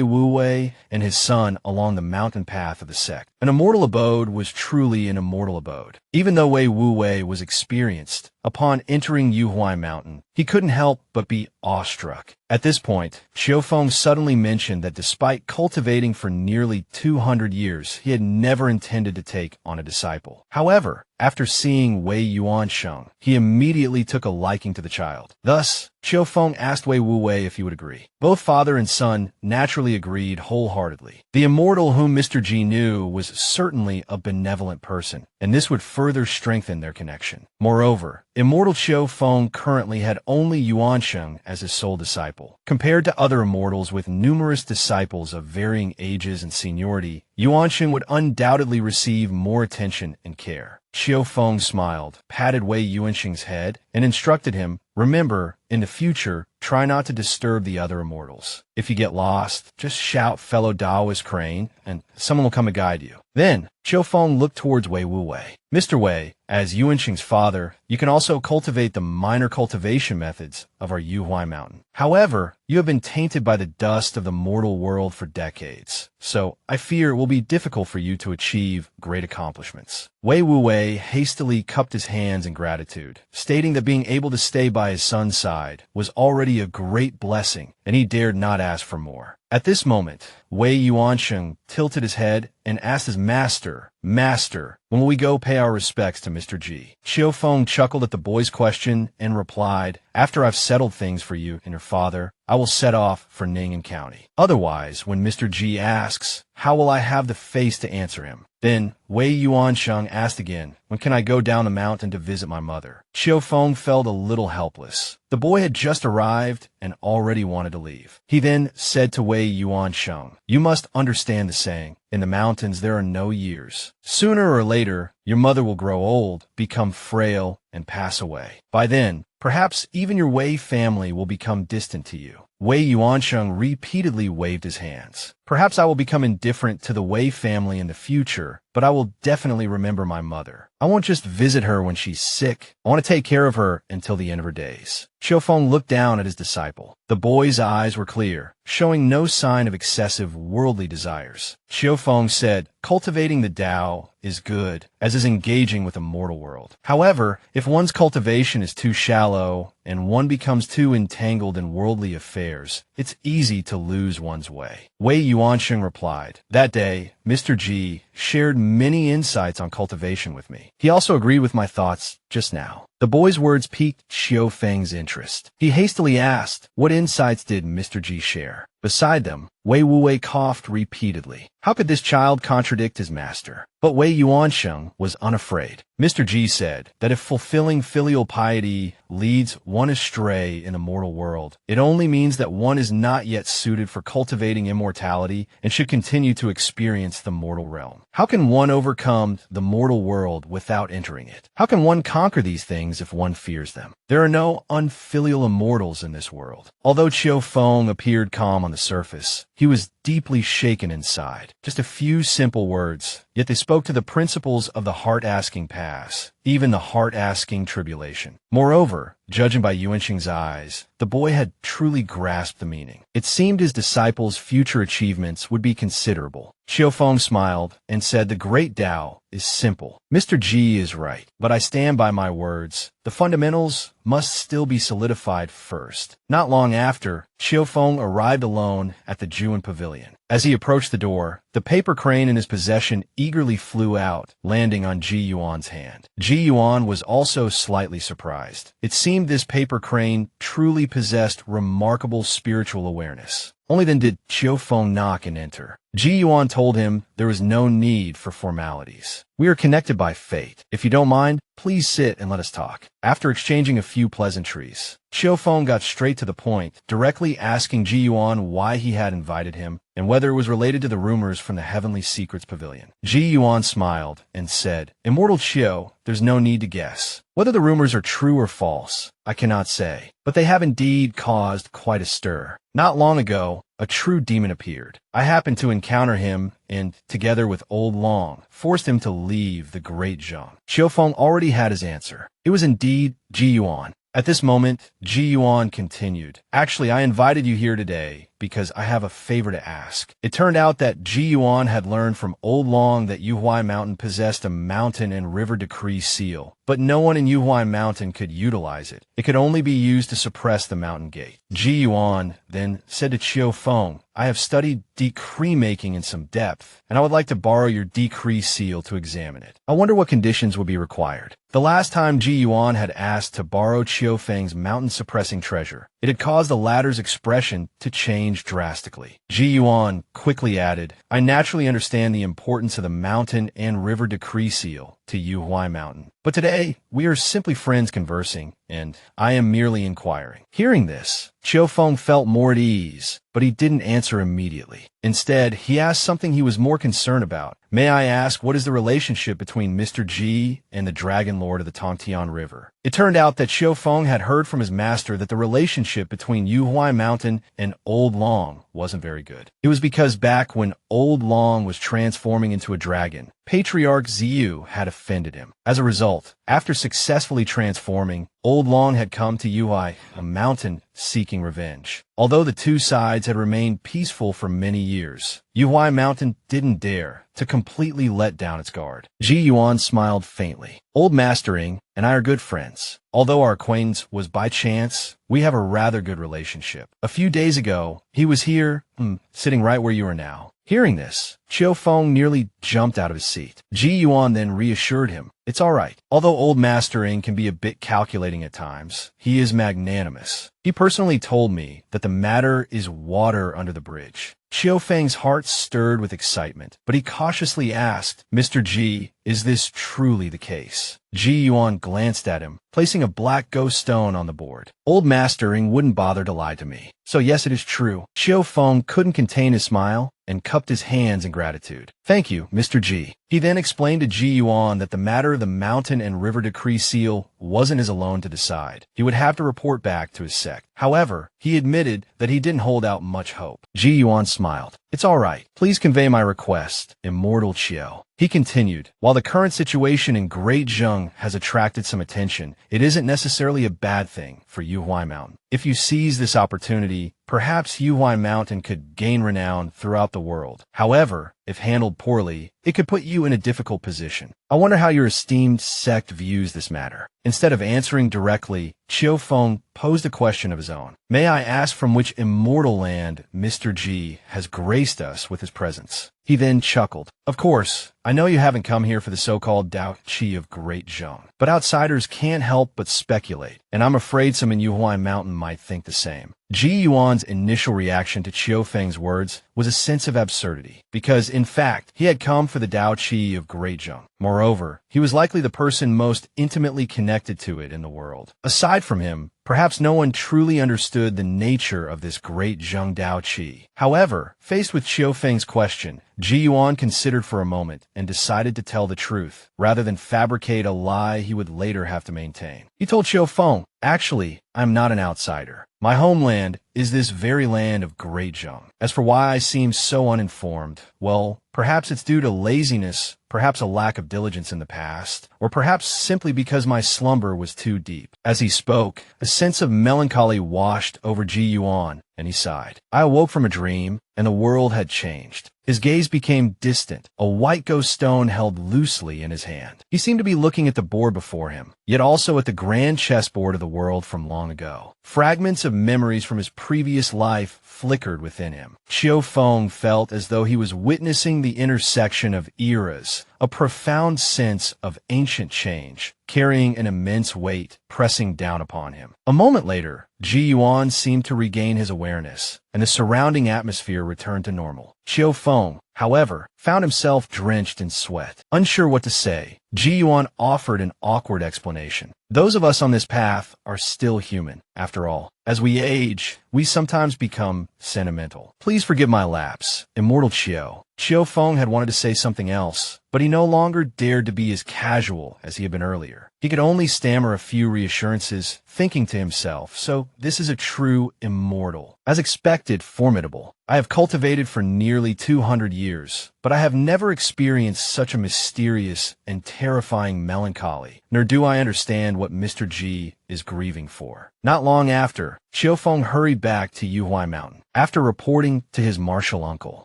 [SPEAKER 1] Wuwei and his son along the mountain path of the sect. An immortal abode was truly an immortal abode. Even though Wei Wuwei was experienced, upon entering Yuhuai Mountain, he couldn't help but be awestruck. At this point, Chiu Feng suddenly mentioned that despite cultivating for nearly 200 years, he had never intended to take on a disciple. However, after seeing Wei Yuansheng, he immediately took a liking to the child. Thus, Qiu Feng asked Wei Wuwei if he would agree. Both father and son naturally agreed wholeheartedly. The immortal whom Mr. Ji knew was certainly a benevolent person, and this would further strengthen their connection. Moreover, immortal Qiu Feng currently had only Yuansheng as his sole disciple. Compared to other immortals with numerous disciples of varying ages and seniority, Yuansheng would undoubtedly receive more attention and care. Qiu Feng smiled, patted Wei Yuansheng's head, and instructed him, "Remember, in the future, try not to disturb the other immortals. If you get lost, just shout fellow Daoist Crane, and someone will come and guide you." Then, Qiu Feng looked towards Wei Wuwei. "Mr. Wei, as Yuansheng's father, you can also cultivate the minor cultivation methods of our Yuhuai mountain. However, you have been tainted by the dust of the mortal world for decades, so I fear it will be difficult for you to achieve great accomplishments." Wei Wuwei hastily cupped his hands in gratitude, stating that being able to stay by his son's side was already a great blessing, and he dared not ask for more. At this moment, Wei Yuansheng tilted his head and asked his master, "Master, when will we go pay our respects to Mr. Ji?" Qiu Feng chuckled at the boy's question and replied, "After I've settled things for you and your father, I will set off for Ning'an County. Otherwise, when Mr. Ji asks, how will I have the face to answer him?" Then Wei Yuansheng asked again, "When can I go down the mountain to visit my mother?" Qiu Feng felt a little helpless. The boy had just arrived and already wanted to leave. He then said to Wei Yuansheng, "You must understand the saying, in the mountains there are no years. Sooner or later, your mother will grow old, become frail, and pass away. By then, perhaps even your Wei family will become distant to you." Wei Yuansheng repeatedly waved his hands. "Perhaps I will become indifferent to the Wei family in the future, but I will definitely remember my mother. I won't just visit her when she's sick. I want to take care of her until the end of her days." Qiu Feng looked down at his disciple. The boy's eyes were clear, showing no sign of excessive worldly desires. Qiu Feng said, "Cultivating the Tao is good, as is engaging with the mortal world. However, if one's cultivation is too shallow and one becomes too entangled in worldly affairs, it's easy to lose one's way." Wei Yuansheng replied, "That day, Mr. Ji shared many insights on cultivation with me. He also agreed with my thoughts just now." The boy's words piqued Qiu Feng's interest. He hastily asked, "What insights did Mr. Ji share?" Beside them, Wei Wuwei coughed repeatedly. How could this child contradict his master? But Wei Yuansheng was unafraid. Mr. Ji said that if fulfilling filial piety leads one astray in the mortal world, it only means that one is not yet suited for cultivating immortality and should continue to experience the mortal realm. How can one overcome the mortal world without entering it? How can one conquer these things if one fears them? There are no unfilial immortals in this world. Although Qiu Feng appeared calm on the surface, he was deeply shaken inside. Just a few simple words, yet they spoke to the principles of the heart-asking pass, even the heart-asking tribulation. Moreover, judging by Yuansheng's eyes, the boy had truly grasped the meaning. It seemed his disciples' future achievements would be considerable. Qiu Feng smiled and said, "The great Tao is simple. Mr. Ji is right, but I stand by my words. The fundamentals must still be solidified first." Not long after, Qiu Feng arrived alone at the Juan Pavilion. As he approached the door, the paper crane in his possession eagerly flew out, landing on Ji Yuan's hand. Ji Yuan was also slightly surprised. It seemed this paper crane truly possessed remarkable spiritual awareness. Only then did Qiu Feng knock and enter. Ji Yuan told him there was no need for formalities. "We are connected by fate. If you don't mind, please sit and let us talk." After exchanging a few pleasantries, Qiu Feng got straight to the point, directly asking Ji Yuan why he had invited him and whether it was related to the rumors from the Heavenly Secrets Pavilion. Ji Yuan smiled and said, "Immortal Qiu, there's no need to guess. Whether the rumors are true or false, I cannot say, but they have indeed caused quite a stir. Not long ago, a true demon appeared. I happened to encounter him and, together with Old Long, forced him to leave the Great Zhang." Qiu Feng already had his answer. It was indeed Ji Yuan. At this moment, Ji Yuan continued, "Actually, I invited you here today because I have a favor to ask. It turned out that Ji Yuan had learned from Old Long that Yuhuai Mountain possessed a mountain and river decree seal, but no one in Yuhuai Mountain could utilize it. It could only be used to suppress the mountain gate. Ji Yuan then said to Qiu Feng, I have studied decree making in some depth, and I would like to borrow your decree seal to examine it. I wonder what conditions would be required. The last time Ji Yuan had asked to borrow Qiu Feng's mountain-suppressing treasure, it had caused the latter's expression to change drastically. Ji Yuan quickly added, I naturally understand the importance of the mountain and river decree seal to Yuhuai Mountain. But today, we are simply friends conversing, and I am merely inquiring. Hearing this, Qiu Feng felt more at ease, but he didn't answer immediately. Instead, he asked something he was more concerned about. May I ask, what is the relationship between Mr. Ji and the Dragon Lord of the Tongtian River? It turned out that Qiu Feng had heard from his master that the relationship between Yuhuai Mountain and Old Long wasn't very good. It was because back when Old Long was transforming into a dragon, Patriarch Ziyu had offended him. As a result, after successfully transforming, Old Long had come to Yuhuai, a mountain, seeking revenge. Although the two sides had remained peaceful for many years, Yuhuai Mountain didn't dare to completely let down its guard. Ji Yuan smiled faintly. Old Master Ing and I are good friends. Although our acquaintance was by chance, we have a rather good relationship. A few days ago, he was here, sitting right where you are now. Hearing this, Qiu Feng nearly jumped out of his seat. Ji Yuan then reassured him, it's all right. Although Old Master Ing can be a bit calculating at times, he is magnanimous. He personally told me that the matter is water under the bridge. Qiu Feng's heart stirred with excitement, but he cautiously asked, Mr. Ji, is this truly the case? Ji Yuan glanced at him, placing a black ghost stone on the board. Old Master Ing wouldn't bother to lie to me. So yes, it is true. Qiu Feng couldn't contain his smile and cupped his hands in gratitude. Thank you, Mr. Ji. He then explained to Ji Yuan that the matter of the mountain and river decree seal wasn't his alone to decide. He would have to report back to his sect. However, he admitted that he didn't hold out much hope. Ji Yuan smiled. It's all right. Please convey my request, Immortal Qiu. He continued, while the current situation in Great Zheng has attracted some attention, it isn't necessarily a bad thing for Yuhuai Mountain. If you seize this opportunity, perhaps Yuhuai Mountain could gain renown throughout the world. However, if handled poorly, it could put you in a difficult position. I wonder how your esteemed sect views this matter. Instead of answering directly, Qiu Feng posed a question of his own. May I ask from which immortal land Mr. Ji has graced us with his presence? He then chuckled. Of course, I know you haven't come here for the so-called Dao Qi of Great Zheng, but outsiders can't help but speculate, and I'm afraid some in Yuhuai Mountain might think the same. Ji Yuan's initial reaction to Qiu Feng's words was a sense of absurdity, because, in fact, he had come for the Dao Qi of Great Zheng. Moreover, he was likely the person most intimately connected to it in the world. Aside from him, perhaps no one truly understood the nature of this great Zheng Dao Qi. However, faced with Qiu Feng's question, Ji Yuan considered for a moment and decided to tell the truth, rather than fabricate a lie he would later have to maintain. He told Qiu Feng, actually, I'm not an outsider. My homeland is this very land of Great Zheng. As for why I seem so uninformed, well, perhaps it's due to laziness, perhaps a lack of diligence in the past, or perhaps simply because my slumber was too deep. As he spoke, a sense of melancholy washed over Ji Yuan, and he sighed. I awoke from a dream, and the world had changed. His gaze became distant, a white ghost stone held loosely in his hand. He seemed to be looking at the board before him, yet also at the grand chessboard of the world from long ago. Fragments of memories from his previous life flickered within him. Qiu Feng felt as though he was witnessing the intersection of eras, a profound sense of ancient change, carrying an immense weight, pressing down upon him. A moment later, Ji Yuan seemed to regain his awareness, and the surrounding atmosphere returned to normal. Qiu Feng, however, found himself drenched in sweat. Unsure what to say, Ji Yuan offered an awkward explanation. Those of us on this path are still human. After all, as we age, we sometimes become sentimental. Please forgive my lapse, Immortal Qiu. Qiu Feng had wanted to say something else, but he no longer dared to be as casual as he had been earlier. He could only stammer a few reassurances, thinking to himself, so this is a true immortal. As expected, formidable. I have cultivated for nearly 200 years, but I have never experienced such a mysterious and terrifying melancholy, nor do I understand what Mr. G is grieving for. Not long after, Qiufeng hurried back to Yuhuai Mountain. After reporting to his martial uncle,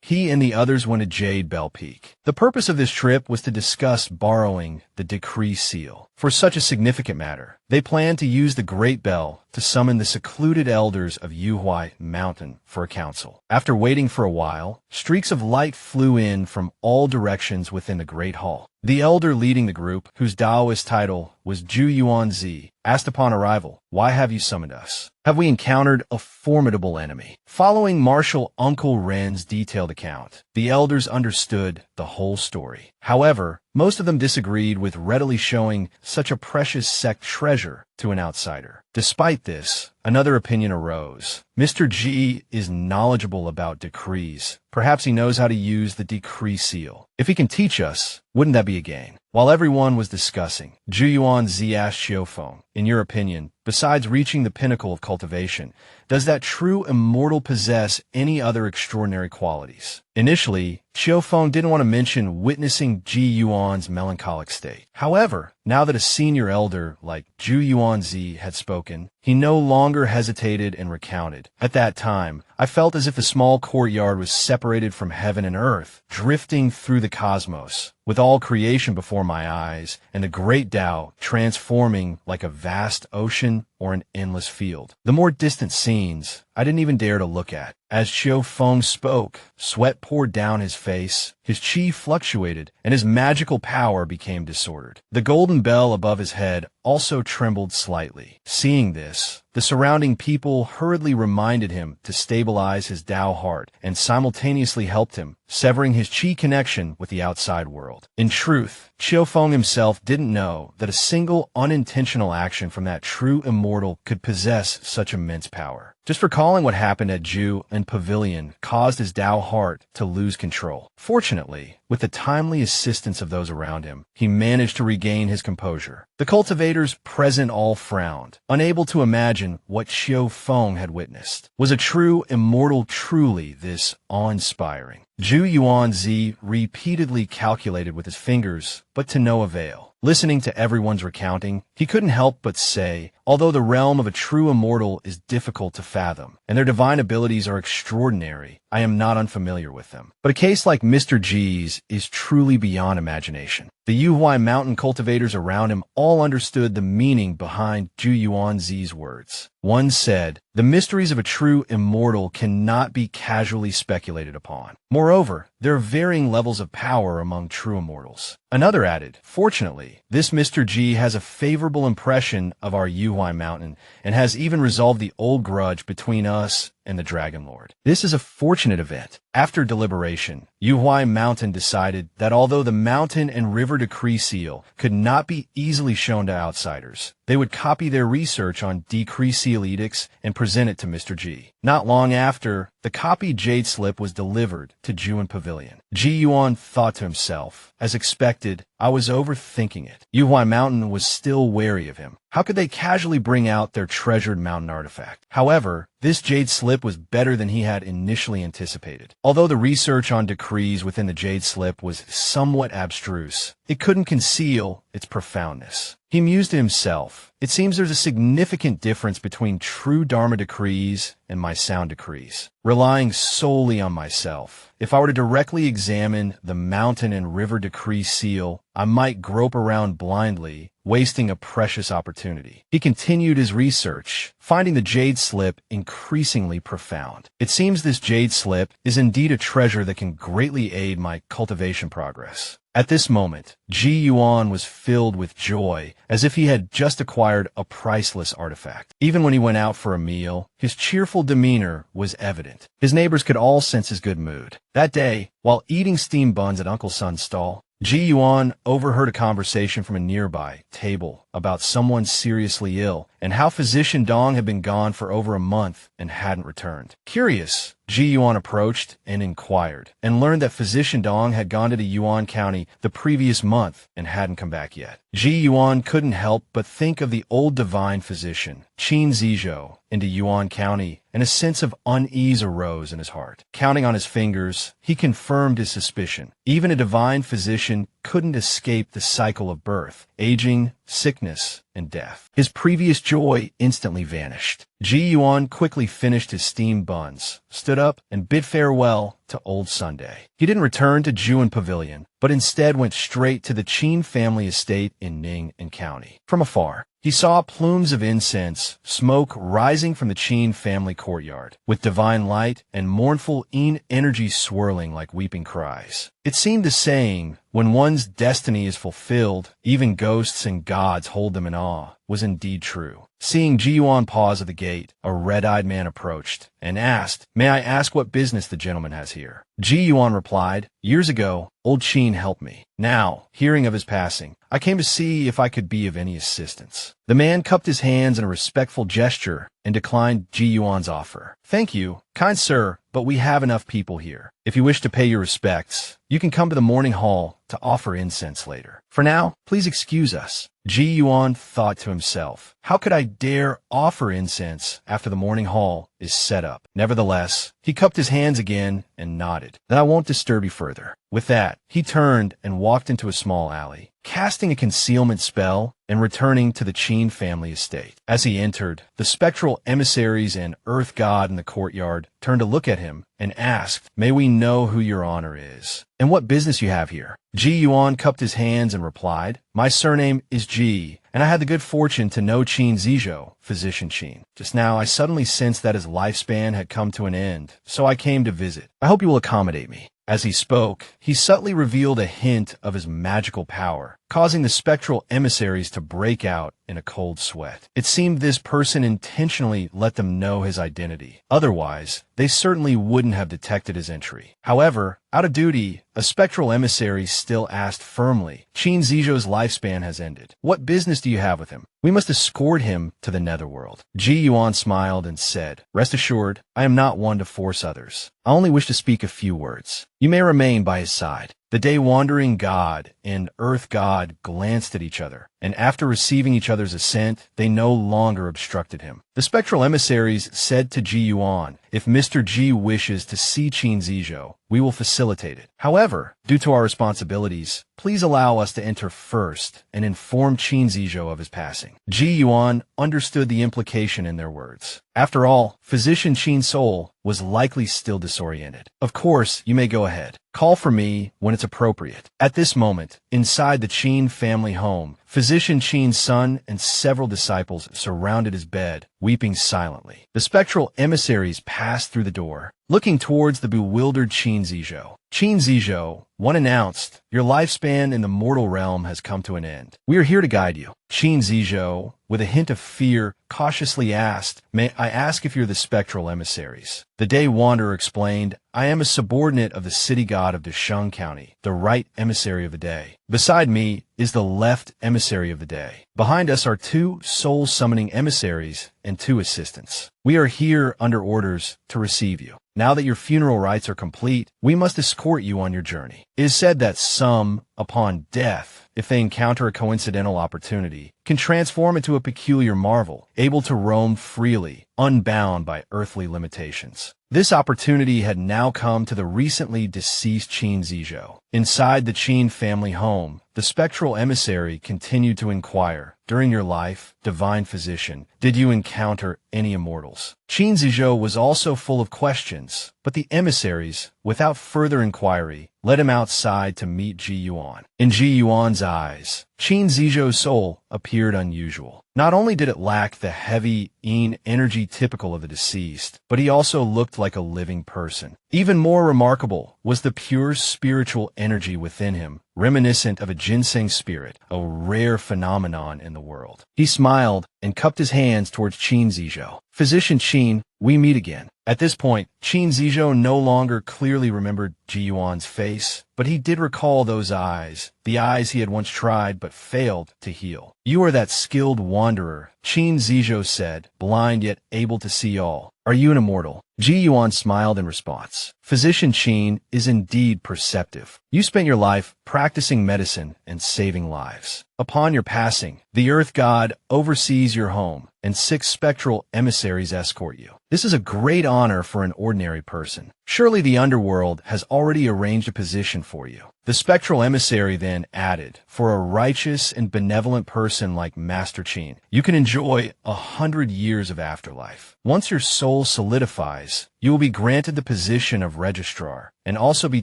[SPEAKER 1] he and the others went to Jade Bell Peak. The purpose of this trip was to discuss borrowing the decree seal. For such a significant matter, they planned to use the Great Bell to summon the secluded elders of Yuhuai Mountain for a council. After waiting for a while, streaks of light flew in from all directions within the Great Hall. The elder leading the group, whose Taoist title was Zhu Yuanzi, asked upon arrival, "Why have you summoned us? Have we encountered a formidable enemy?" Following Marshal Uncle Ren's detailed account, the elders understood the whole story. However, most of them disagreed with readily showing such a precious sect treasure to an outsider. Despite this, another opinion arose. Mr. G is knowledgeable about decrees. Perhaps he knows how to use the decree seal. If he can teach us, wouldn't that be a gain? While everyone was discussing, Zhu Yuanzi asked Qiufeng, "In your opinion, besides reaching the pinnacle of cultivation, does that true immortal possess any other extraordinary qualities?" Initially, Qiufeng didn't want to mention witnessing Ji Yuan's melancholic state. However, now that a senior elder like Zhu Yuanzi had spoken, he no longer hesitated and recounted. "At that time, I felt as if a small courtyard was separated from heaven and earth, drifting through the cosmos, with all creation before my eyes, and the great Tao transforming like a vast ocean or an endless field. The more distant scenes, I didn't even dare to look at." As Qiufeng spoke, sweat poured down his face, his chi fluctuated, and his magical power became disordered. The golden bell above his head also trembled slightly. Seeing this, the surrounding people hurriedly reminded him to stabilize his Tao heart and simultaneously helped him, severing his chi connection with the outside world. In truth, Qiufeng himself didn't know that a single unintentional action from that true immortal could possess such immense power. Just recalling what happened at Zhu and Pavilion caused his Tao heart to lose control. Fortunately, with the timely assistance of those around him, he managed to regain his composure. The cultivators present all frowned, unable to imagine what Qiufeng had witnessed. Was a true immortal truly this awe-inspiring? Zhu Yuanzi repeatedly calculated with his fingers, but to no avail. Listening to everyone's recounting, he couldn't help but say, although the realm of a true immortal is difficult to fathom, and their divine abilities are extraordinary, I am not unfamiliar with them. But a case like Mr. G's is truly beyond imagination. The Yuhuai Mountain cultivators around him all understood the meaning behind Zhu Yuanzi's words. One said, "The mysteries of a true immortal cannot be casually speculated upon. Moreover, there are varying levels of power among true immortals." Another added, "Fortunately, this Mr. G has a favorable impression of our Yuhuai Mountain and has even resolved the old grudge between us and the Dragon Lord. This is a fortunate event." After deliberation, Yuhuai Mountain decided that although the mountain and river decree seal could not be easily shown to outsiders, they would copy their research on decree seal edicts and present it to Mr. G. Not long after, the copied jade slip was delivered to Juan Pavilion. Ji Yuan thought to himself, as expected, I was overthinking it. Yuhuai Mountain was still wary of him. How could they casually bring out their treasured mountain artifact? However, this jade slip was better than he had initially anticipated. Although the research on decrees within the jade slip was somewhat abstruse, it couldn't conceal its profoundness. He mused to himself, it seems there's a significant difference between true Dharma decrees and my sound decrees. Relying solely on myself, if I were to directly examine the mountain and river decree seal, I might grope around blindly, wasting a precious opportunity. He continued his research, finding the jade slip increasingly profound. It seems this jade slip is indeed a treasure that can greatly aid my cultivation progress. At this moment, Ji Yuan was filled with joy, as if he had just acquired a priceless artifact. Even when he went out for a meal, his cheerful demeanor was evident. His neighbors could all sense his good mood. That day, while eating steamed buns at Uncle Sun's stall, Ji Yuan overheard a conversation from a nearby table about someone seriously ill, and how Physician Dong had been gone for over a month and hadn't returned. Curious, Ji Yuan approached and inquired, and learned that Physician Dong had gone to Yuan County the previous month and hadn't come back yet. Ji Yuan couldn't help but think of the old divine physician, Qin Zizhou, into Yuan County, and a sense of unease arose in his heart. Counting on his fingers, he confirmed his suspicion. Even a divine physician couldn't escape the cycle of birth, aging, sickness, and death. His previous joy instantly vanished. Ji Yuan quickly finished his steamed buns, stood up, and bid farewell to Old Sunday. He didn't return to Juan Pavilion, but instead went straight to the Qin family estate in Ning and County. From afar, he saw plumes of incense, smoke rising from the Qin family courtyard, with divine light and mournful Yin energy swirling like weeping cries. It seemed the saying, when one's destiny is fulfilled, even ghosts and gods hold them in awe, was indeed true. Seeing Ji Yuan pause at the gate, a red-eyed man approached and asked, "May I ask what business the gentleman has here?" Ji Yuan replied, "Years ago, old Qin helped me. Now, hearing of his passing, I came to see if I could be of any assistance." The man cupped his hands in a respectful gesture and declined Ji Yuan's offer. "Thank you, kind sir, but we have enough people here. If you wish to pay your respects, you can come to the morning hall to offer incense later. For now, please excuse us." Ji Yuan thought to himself, "How could I dare offer incense after the morning hall is set up?" Nevertheless, he cupped his hands again and nodded. "Then I won't disturb you further." With that, he turned and walked into a small alley, casting a concealment spell and returning to the Qin family estate. As he entered, the spectral emissaries and earth god in the courtyard turned to look at him and asked, "May we know who your honor is, and what business you have here?" Ji Yuan cupped his hands and replied, "My surname is Ji, and I had the good fortune to know Qin Zizhou, Physician Qin. Just now I suddenly sensed that his lifespan had come to an end, so I came to visit. I hope you will accommodate me." As he spoke, he subtly revealed a hint of his magical power, causing the spectral emissaries to break out in a cold sweat. It seemed this person intentionally let them know his identity. Otherwise, they certainly wouldn't have detected his entry. However, out of duty, a spectral emissary still asked firmly, "Qin Zizhou's lifespan has ended. What business do you have with him? We must escort him to the netherworld." Ji Yuan smiled and said, "Rest assured, I am not one to force others. I only wish to speak a few words. You may remain by his side." The day-wandering god and earth god glanced at each other, and after receiving each other's assent, they no longer obstructed him. The spectral emissaries said to Ji Yuan, "If Mr. Ji wishes to see Qin Zizhou, we will facilitate it. However, due to our responsibilities, please allow us to enter first and inform Qin Zizhou of his passing." Ji Yuan understood the implication in their words. After all, Physician Qin's soul was likely still disoriented. "Of course, you may go ahead. Call for me when it's appropriate." At this moment, inside the Qin family home, Physician Qin's son and several disciples surrounded his bed, weeping silently. The spectral emissaries passed through the door, looking towards the bewildered Qin Zizhou. "Qin Zizhou," one announced, "your lifespan in the mortal realm has come to an end. We are here to guide you." Qin Zizhou, with a hint of fear, cautiously asked, "May I ask if you're the spectral emissaries?" The day wanderer explained, "I am a subordinate of the city god of Desheng County, the right emissary of the day. Beside me is the left emissary of the day. Behind us are 2 soul-summoning emissaries and 2 assistants. We are here under orders to receive you. Now that your funeral rites are complete, we must escort you on your journey." It is said that some, upon death, if they encounter a coincidental opportunity, can transform into a peculiar marvel, able to roam freely, unbound by earthly limitations. This opportunity had now come to the recently deceased Qin Zizhou. Inside the Qin family home, the spectral emissary continued to inquire, "During your life, divine physician, did you encounter any immortals?" Qin Zizhou was also full of questions, but the emissaries, without further inquiry, led him outside to meet Ji Yuan. In Ji Yuan's eyes, Qin Zizhou's soul appeared unusual. Not only did it lack the heavy Yin energy typical of the deceased, but he also looked like a living person. Even more remarkable was the pure spiritual energy within him, reminiscent of a ginseng spirit, a rare phenomenon in the world. He smiled and cupped his hands towards Qin Zizhou. "Physician Qin, we meet again. At this point, Qin Zizhou no longer clearly remembered Ji Yuan's face, but he did recall those eyes, the eyes he had once tried but failed to heal. "You are that skilled wanderer," Qin Zizhou said, blind yet able to see all. "Are you an immortal?" Ji Yuan smiled in response. "Physician Qin is indeed perceptive. You spent your life practicing medicine and saving lives. Upon your passing, the Earth God oversees your home, and 6 spectral emissaries escort you. This is a great honor for an ordinary person. Surely the underworld has already arranged a position for you." The spectral emissary then added, "For a righteous and benevolent person like Master Qin, you can enjoy 100 years of afterlife. Once your soul solidifies, you will be granted the position of registrar, and also be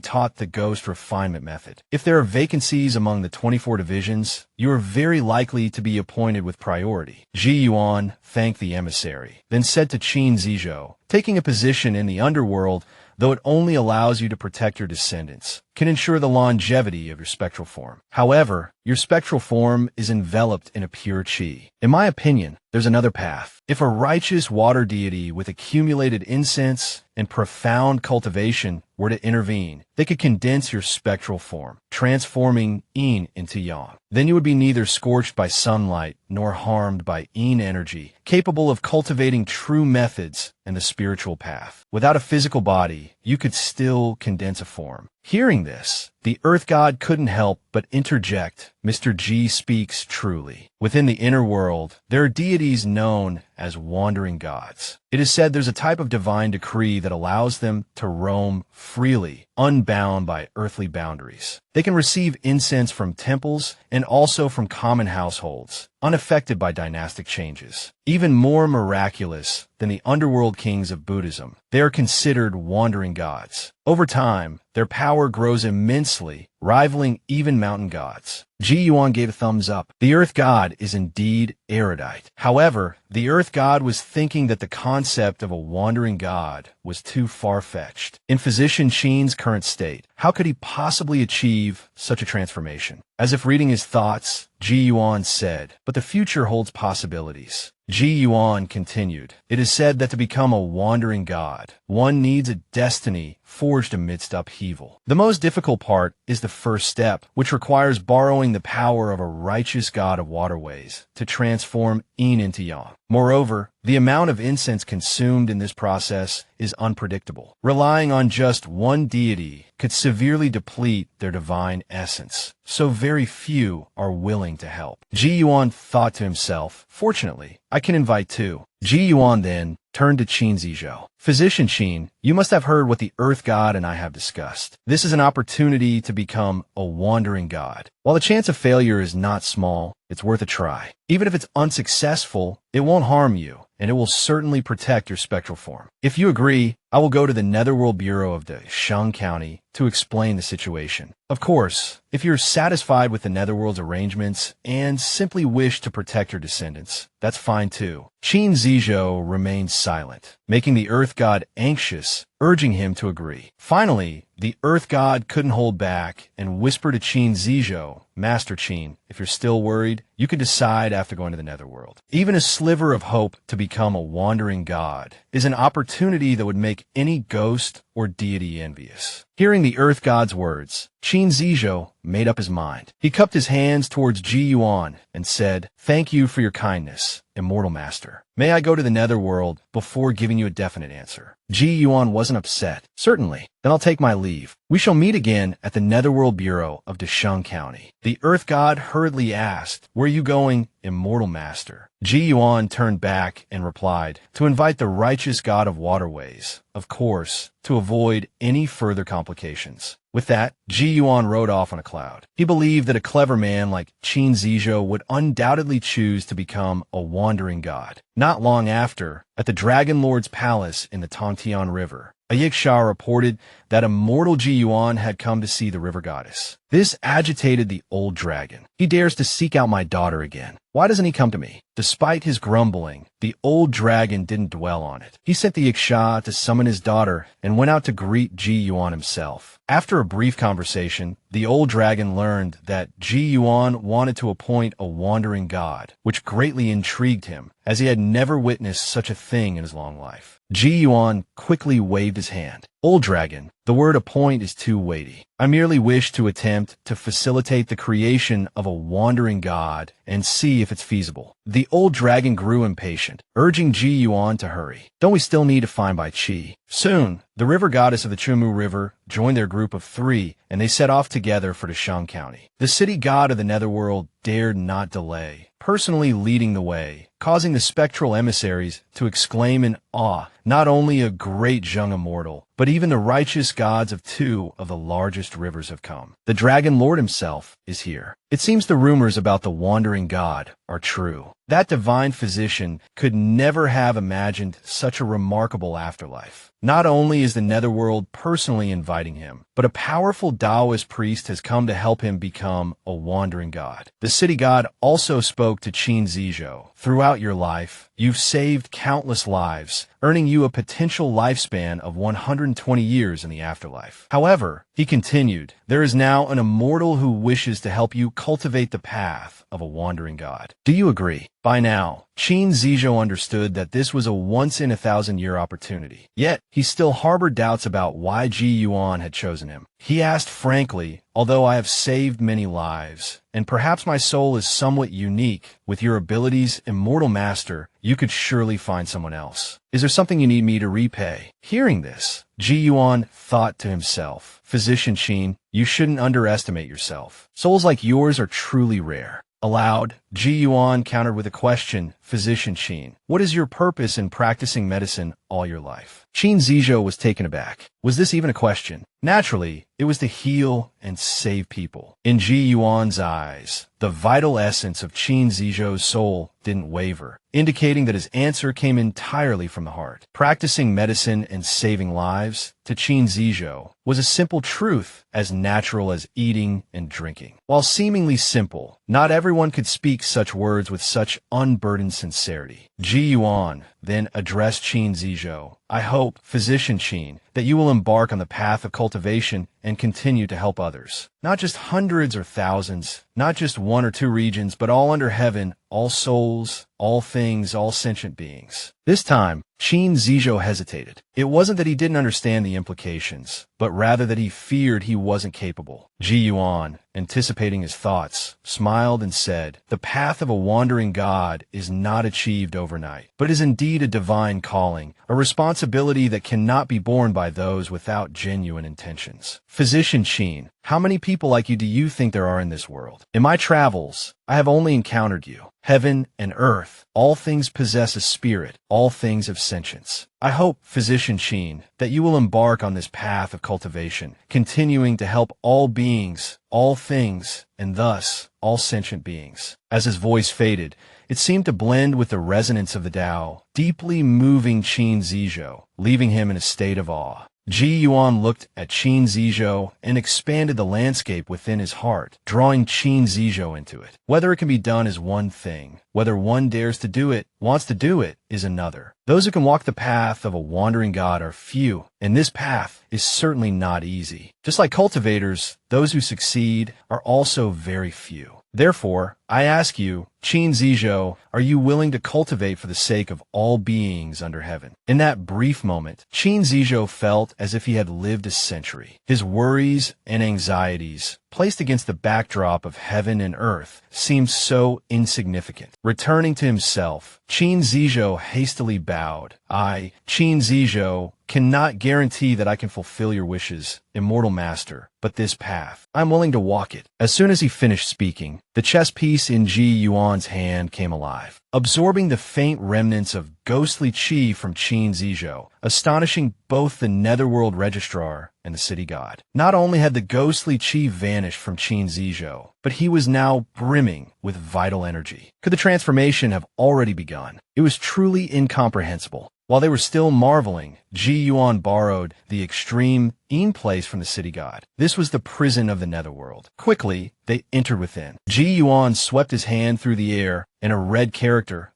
[SPEAKER 1] taught the ghost refinement method. If there are vacancies among the 24 divisions, you are very likely to be appointed with priority." Ji Yuan thanked the emissary, then said to Qin Zizhou, "Taking a position in the underworld, though it only allows you to protect your descendants, can ensure the longevity of your spectral form. However, your spectral form is enveloped in a pure qi. In my opinion, there's another path. If a righteous water deity with accumulated incense and profound cultivation were to intervene, they could condense your spectral form, transforming yin into yang. Then you would be neither scorched by sunlight nor harmed by yin energy, capable of cultivating true methods and the spiritual path. Without a physical body, you could still condense a form." Hearing this, the Earth God couldn't help but interject, "Mr. G speaks truly. Within the inner world, there are deities known as wandering gods. It is said there's a type of divine decree that allows them to roam freely, unbound by earthly boundaries. They can receive incense from temples and also from common households, unaffected by dynastic changes. Even more miraculous than the underworld kings of Buddhism, they are considered wandering gods. Over time, their power grows immensely, rivaling even mountain gods." Ji Yuan gave a thumbs up. The Earth God is indeed erudite. However, the Earth God was thinking that the concept of a wandering god was too far-fetched. In Physician Qin's current state, how could he possibly achieve such a transformation? As if reading his thoughts, Ji Yuan said, "But the future holds possibilities." Ji Yuan continued, "It is said that to become a wandering god, one needs a destiny forged amidst upheaval. The most difficult part is the first step, which requires borrowing the power of a righteous god of waterways to transform yin into yang. Moreover, the amount of incense consumed in this process is unpredictable. Relying on just one deity could severely deplete their divine essence, so very few are willing to help." Ji Yuan thought to himself, "Fortunately, I can invite 2. Ji Yuan then turned to Qin Zizhou. "Physician Qin, you must have heard what the Earth God and I have discussed. This is an opportunity to become a wandering god. While the chance of failure is not small, it's worth a try. Even if it's unsuccessful, it won't harm you, and it will certainly protect your spectral form. If you agree, I will go to the Netherworld Bureau of the Shang County to explain the situation. Of course, if you're satisfied with the Netherworld's arrangements and simply wish to protect your descendants, that's fine too." Qin Zizhou remained silent, making the Earth God anxious, urging him to agree. Finally, the Earth God couldn't hold back and whispered to Qin Zizhou, "Master Qin, if you're still worried, you can decide after going to the Netherworld. Even a sliver of hope to become a wandering god is an opportunity that would make any ghost or deity envious." Hearing the Earth God's words, Qin Zizhou made up his mind. He cupped his hands towards Ji Yuan and said, "Thank you for your kindness, Immortal Master. May I go to the Netherworld before giving you a definite answer?" Ji Yuan wasn't upset. "Certainly. Then I'll take my leave. We shall meet again at the Netherworld Bureau of Desheng County." The Earth God hurriedly asked, "Where are you going, Immortal Master?" Ji Yuan turned back and replied, "To invite the righteous god of waterways, of course, to avoid any further complications." With that, Ji Yuan rode off on a cloud. He believed that a clever man like Qin Zizhou would undoubtedly choose to become a wandering god. Not long after, at the Dragon Lord's palace in the Tongtian River, a Yiksha reported that immortal Ji Yuan had come to see the river goddess. This agitated the old dragon. "He dares to seek out my daughter again. Why doesn't he come to me?" Despite his grumbling, the old dragon didn't dwell on it. He sent the Yiksha to summon his daughter and went out to greet Ji Yuan himself. After a brief conversation, the old dragon learned that Ji Yuan wanted to appoint a wandering god, which greatly intrigued him, as he had never witnessed such a thing in his long life. Ji Yuan quickly waved his hand. Old dragon, the word appoint is too weighty. I merely wish to attempt to facilitate the creation of a wandering god and see if it's feasible. The old dragon grew impatient, urging Ji Yuan to hurry. Don't we still need to find Bai Qi? Soon, the river goddess of the Chumu River joined their group of 3, and they set off together for Dashang County. The city god of the netherworld dared not delay, personally leading the way, causing the spectral emissaries to exclaim in awe, not only a great young immortal, but even the righteous gods of 2 of the largest rivers have come. The Dragon Lord himself is here. It seems the rumors about the wandering god are true. That divine physician could never have imagined such a remarkable afterlife. Not only is the netherworld personally inviting him, but a powerful Taoist priest has come to help him become a wandering god. The city god also spoke to Qin Zizhou. Throughout your life, you've saved countless lives, earning you a potential lifespan of 120 years in the afterlife. However, he continued, there is now an immortal who wishes to help you cultivate the path of a wandering god. Do you agree? By now, Qin Zizhou understood that this was a once-in-a-thousand-year opportunity. Yet, he still harbored doubts about why Ji Yuan had chosen him. He asked frankly, although I have saved many lives, and perhaps my soul is somewhat unique, with your abilities, Immortal Master, you could surely find someone else. Is there something you need me to repay? Hearing this, Ji Yuan thought to himself, Physician Qin, you shouldn't underestimate yourself. Souls like yours are truly rare. Aloud, Ji Yuan countered with a question, Physician Qin, what is your purpose in practicing medicine all your life? Qin Zizhou was taken aback. Was this even a question? Naturally, it was to heal and save people. In Ji Yuan's eyes, the vital essence of Qin Zizhou's soul didn't waver, indicating that his answer came entirely from the heart. Practicing medicine and saving lives, to Qin Zizhou, was a simple truth as natural as eating and drinking. While seemingly simple, not everyone could speak such words with such unburdened sincerity. Ji Yuan then addressed Qin Zizhou. I hope, Physician Qin, that you will embark on the path of cultivation and continue to help others. Not just hundreds or thousands, not just 1 or 2 regions, but all under heaven, all souls, all things, all sentient beings. This time, Qin Zizhou hesitated. It wasn't that he didn't understand the implications, but rather that he feared he wasn't capable. Ji Yuan, anticipating his thoughts, smiled and said, the path of a wandering god is not achieved overnight, but is indeed a divine calling, a responsibility that cannot be borne by those without genuine intentions. Physician Qin, how many people like you do you think there are in this world? In my travels, I have only encountered you. Heaven and earth, all things possess a spirit, all things have sentience. I hope, Physician Qin, that you will embark on this path of cultivation, continuing to help all beings, all things, and thus all sentient beings. As his voice faded, it seemed to blend with the resonance of the Tao, deeply moving Qin Zizhou, leaving him in a state of awe. Ji Yuan looked at Qin Zizhou and expanded the landscape within his heart, drawing Qin Zizhou into it. Whether it can be done is one thing. Whether one dares to do it, wants to do it, is another. Those who can walk the path of a wandering god are few, and this path is certainly not easy. Just like cultivators, those who succeed are also very few. Therefore, I ask you, Qin Zizhou, are you willing to cultivate for the sake of all beings under heaven? In that brief moment, Qin Zizhou felt as if he had lived a century. His worries and anxieties, placed against the backdrop of heaven and earth, seemed so insignificant. Returning to himself, Qin Zizhou hastily bowed. I, Qin Zizhou, cannot guarantee that I can fulfill your wishes, Immortal Master, but this path, I'm willing to walk it. As soon as he finished speaking, the chess piece in Ji Yuan's hand came alive, absorbing the faint remnants of ghostly qi from Qin Zizhou, astonishing both the netherworld registrar and the city god. Not only had the ghostly qi vanished from Qin Zizhou, but he was now brimming with vital energy. Could the transformation have already begun? It was truly incomprehensible. While they were still marveling, Ji Yuan borrowed the extreme in place from the city god. This was the prison of the netherworld. Quickly, they entered within. Ji Yuan swept his hand through the air, and a red character,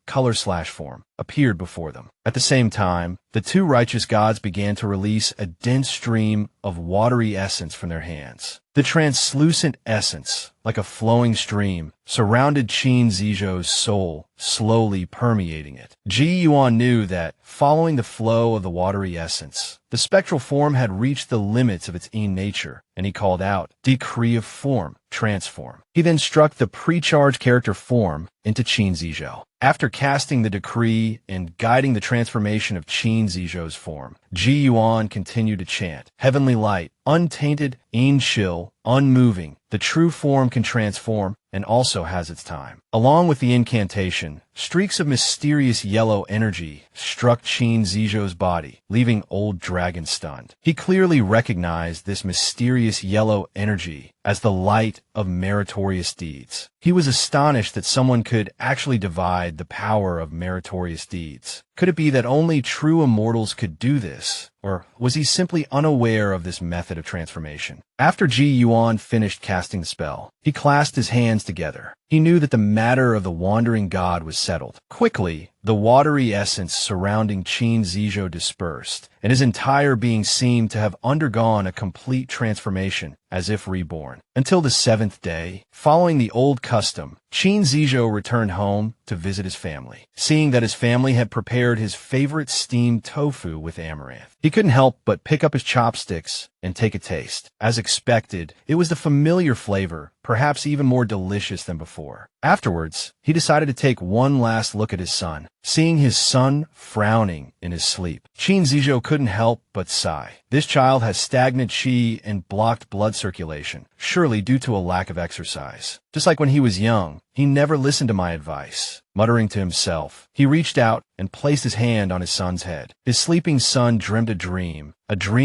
[SPEAKER 1] color slash form, appeared before them. At the same time, the two righteous gods began to release a dense stream of watery essence from their hands. The translucent essence, like a flowing stream, surrounded Qin Zizhou's soul, slowly permeating it. Ji Yuan knew that, following the flow of the watery essence, the spectral form had reached the limits of its own nature, and he called out, "Decree of form, transform." He then struck the pre-charged character form into Qin Zizhou. After casting the decree and guiding the transformation of Qin Zizhou's form, Ji Yuan continued to chant, "Heavenly light, untainted, chill, unmoving. The true form can transform and also has its time." Along with the incantation, streaks of mysterious yellow energy struck Qin Zizhou's body, leaving Old Dragon stunned. He clearly recognized this mysterious yellow energy as the light of meritorious deeds. He was astonished that someone could actually divide the power of meritorious deeds. Could it be that only true immortals could do this? Or was he simply unaware of this method of transformation? After Ji Yuan finished casting the spell, he clasped his hands together. He knew that the matter of the wandering god was settled. Quickly, the watery essence surrounding Qin Zizhou dispersed, and his entire being seemed to have undergone a complete transformation, as if reborn. Until the seventh day, following the old custom, Qin Zizhou returned home to visit his family. Seeing that his family had prepared his favorite steamed tofu with amaranth, he couldn't help but pick up his chopsticks and take a taste. As expected, it was the familiar flavor, perhaps even more delicious than before. Afterwards, he decided to take one last look at his son. Seeing his son frowning in his sleep, Qin Zizhou couldn't help but sigh. This child has stagnant qi and blocked blood circulation, surely due to a lack of exercise. Just like when he was young, he never listened to my advice. Muttering to himself, he reached out and placed his hand on his son's head. His sleeping son dreamed a dream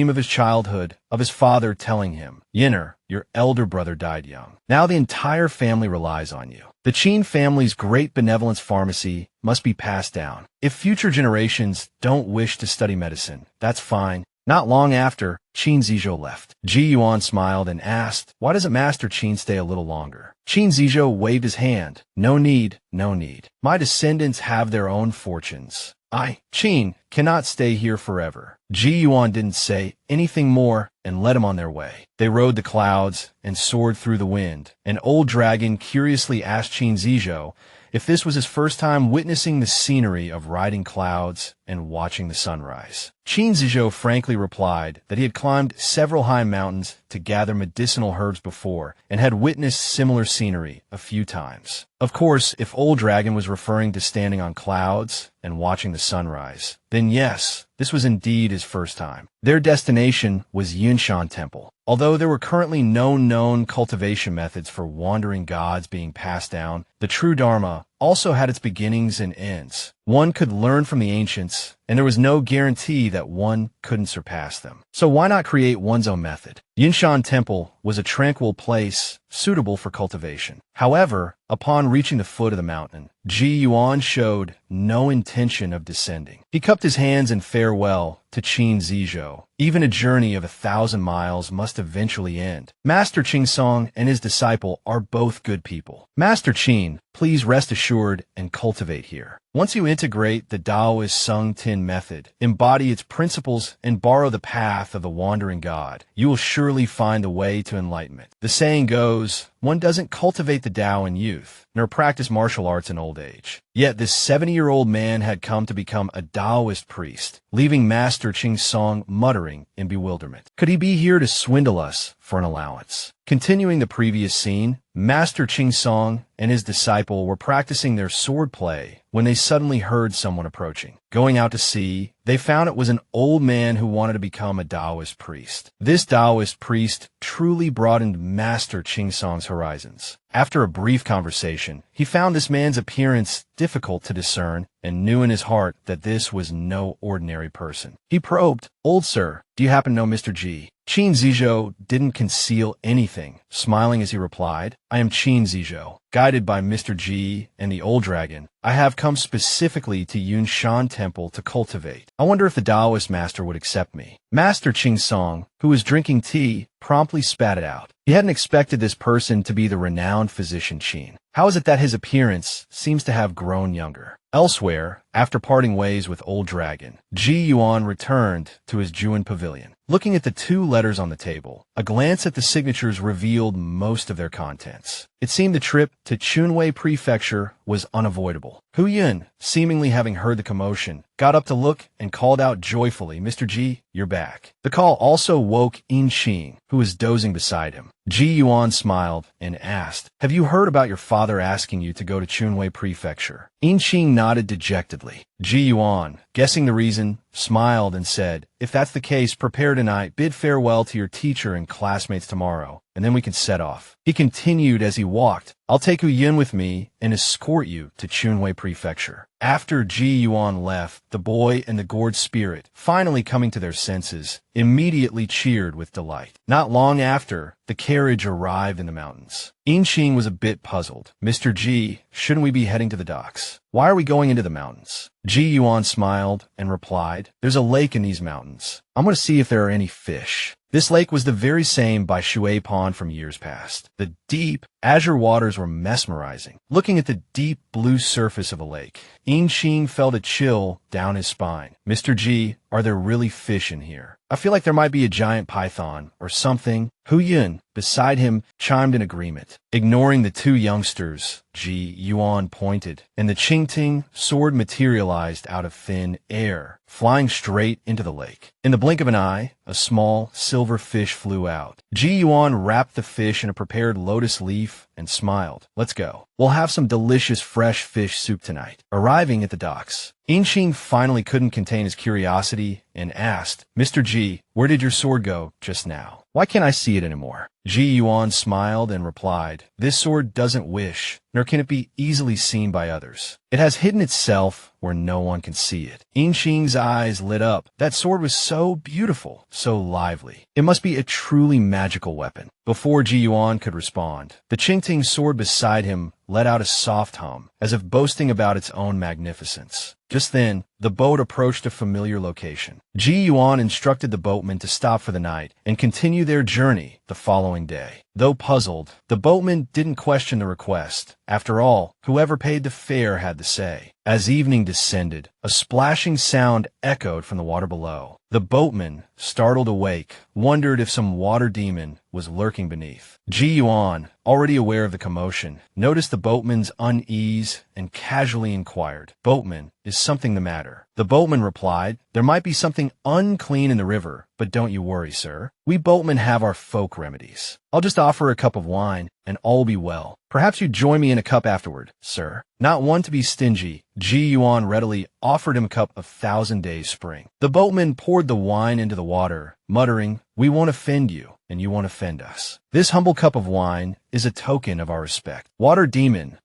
[SPEAKER 1] of his childhood, of his father telling him, "Yinner, your elder brother died young. Now the entire family relies on you." The Qin family's great benevolence pharmacy must be passed down. If future generations don't wish to study medicine, that's fine. Not long after, Qin Zizhou left. Ji Yuan smiled and asked, "Why doesn't Master Qin stay a little longer?" Qin Zizhou waved his hand. "No need, no need. My descendants have their own fortunes. I, Qin, cannot stay here forever." Ji Yuan didn't say anything more and led him on their way. They rode the clouds and soared through the wind. An old dragon curiously asked Qin Zizhou if this was his first time witnessing the scenery of riding clouds and watching the sunrise. Qin Zizhou frankly replied that he had climbed several high mountains to gather medicinal herbs before and had witnessed similar scenery a few times. Of course, if Old Dragon was referring to standing on clouds and watching the sunrise, then yes, this was indeed his first time. Their destination was Yunshan Temple. Although there were currently no known cultivation methods for wandering gods being passed down, the true Dharma also had its beginnings and ends. One could learn from the ancients, and there was no guarantee that one couldn't surpass them. So why not create one's own method? Yunshan Temple was a tranquil place suitable for cultivation. However, upon reaching the foot of the mountain, Ji Yuan showed no intention of descending. He cupped his hands in farewell to Qin Zizhou. Even a journey of 1,000 miles must eventually end. Master Qingsong and his disciple are both good people. Master Qin, please rest assured and cultivate here. Once you integrate the Taoist Sung Tin method, embody its principles, and borrow the path of the wandering god, you will surely find the way to enlightenment. The saying goes, one doesn't cultivate the Tao in youth, nor practice martial arts in old age. Yet this 70-year-old man had come to become a Taoist priest, leaving Master Qingsong muttering in bewilderment. Could he be here to swindle us for an allowance? Continuing the previous scene, Master Qingsong and his disciple were practicing their sword play when they suddenly heard someone approaching. Going out to see, they found it was an old man who wanted to become a Taoist priest. This Taoist priest truly broadened Master Qingsong's horizons. After a brief conversation, he found this man's appearance difficult to discern and knew in his heart that this was no ordinary person. He probed, "Old sir, do you happen to know Mr. G?" Qin Zizhou didn't conceal anything, smiling as he replied, "I am Qin Zizhou, guided by Mr. G and the Old Dragon. I have come specifically to Yunshan Temple to cultivate. I wonder if the Taoist master would accept me." Master Qing Song, who was drinking tea, promptly spat it out. He hadn't expected this person to be the renowned physician Qin. How is it that his appearance seems to have grown younger? Elsewhere, after parting ways with Old Dragon, Ji Yuan returned to his Juan pavilion. Looking at the two letters on the table, a glance at the signatures revealed most of their contents. It seemed the trip to Chunwei Prefecture was unavoidable. Hu Yun, seemingly having heard the commotion, got up to look and called out joyfully, "Mr. Ji, you're back." The call also woke In Qing, who was dozing beside him. Ji Yuan smiled and asked, "Have you heard about your father asking you to go to Chunwei Prefecture?" In Qing nodded dejectedly. Ji Yuan, guessing the reason, smiled and said, "If that's the case, prepare tonight, bid farewell to your teacher and classmates tomorrow, and then we can set off." He continued as he walked, "I'll take Hu Yun with me and escort you to Chunwei Prefecture." After Ji Yuan left, the boy and the gourd spirit, finally coming to their senses, immediately cheered with delight. Not long after, the carriage arrived in the mountains. In Qing was a bit puzzled. "Mr. Ji, shouldn't we be heading to the docks? Why are we going into the mountains?" Ji Yuan smiled and replied, "There's a lake in these mountains. I'm going to see if there are any fish." This lake was the very same by Shui Pond from years past. The deep, azure waters were mesmerizing. Looking at the deep blue surface of a lake, In Qing felt a chill down his spine. "Mr. Ji, are there really fish in here? I feel like there might be a giant python or something." Hu Yun, beside him, chimed in agreement. Ignoring the two youngsters, Ji Yuan pointed, and the Qingting sword materialized out of thin air, flying straight into the lake. In the blink of an eye, a small silver fish flew out. Ji Yuan wrapped the fish in a prepared lotus leaf and smiled. "Let's go. We'll have some delicious fresh fish soup tonight." Arriving at the docks, In Qing finally couldn't contain his curiosity and asked, "Mr. Ji, where did your sword go just now? Why can't I see it anymore?" Ji Yuan smiled and replied, "This sword doesn't wish, nor can it be easily seen by others. It has hidden itself where no one can see it." In Qing's eyes lit up. That sword was so beautiful, so lively. It must be a truly magical weapon. Before Ji Yuan could respond, the Qingting sword beside him let out a soft hum, as if boasting about its own magnificence. Just then, the boat approached a familiar location. Ji Yuan instructed the boatman to stop for the night and continue their journey the following day. Though puzzled, the boatman didn't question the request. After all, whoever paid the fare had the say. As evening descended, a splashing sound echoed from the water below. The boatman, startled awake, wondered if some water demon was lurking beneath. Ji Yuan, already aware of the commotion, noticed the boatman's unease and casually inquired, "Boatman, is something the matter?" The boatman replied, "There might be something unclean in the river, but don't you worry, sir. We boatmen have our folk remedies. I'll just offer a cup of wine, and all will be well. Perhaps you'd join me in a cup afterward, sir." Not one to be stingy, Ji Yuan readily offered him a cup of 1,000 Days Spring. The boatman poured the wine into the water, muttering, "We won't offend you, and you won't offend us. This humble cup of wine is a token of our respect. Water demon,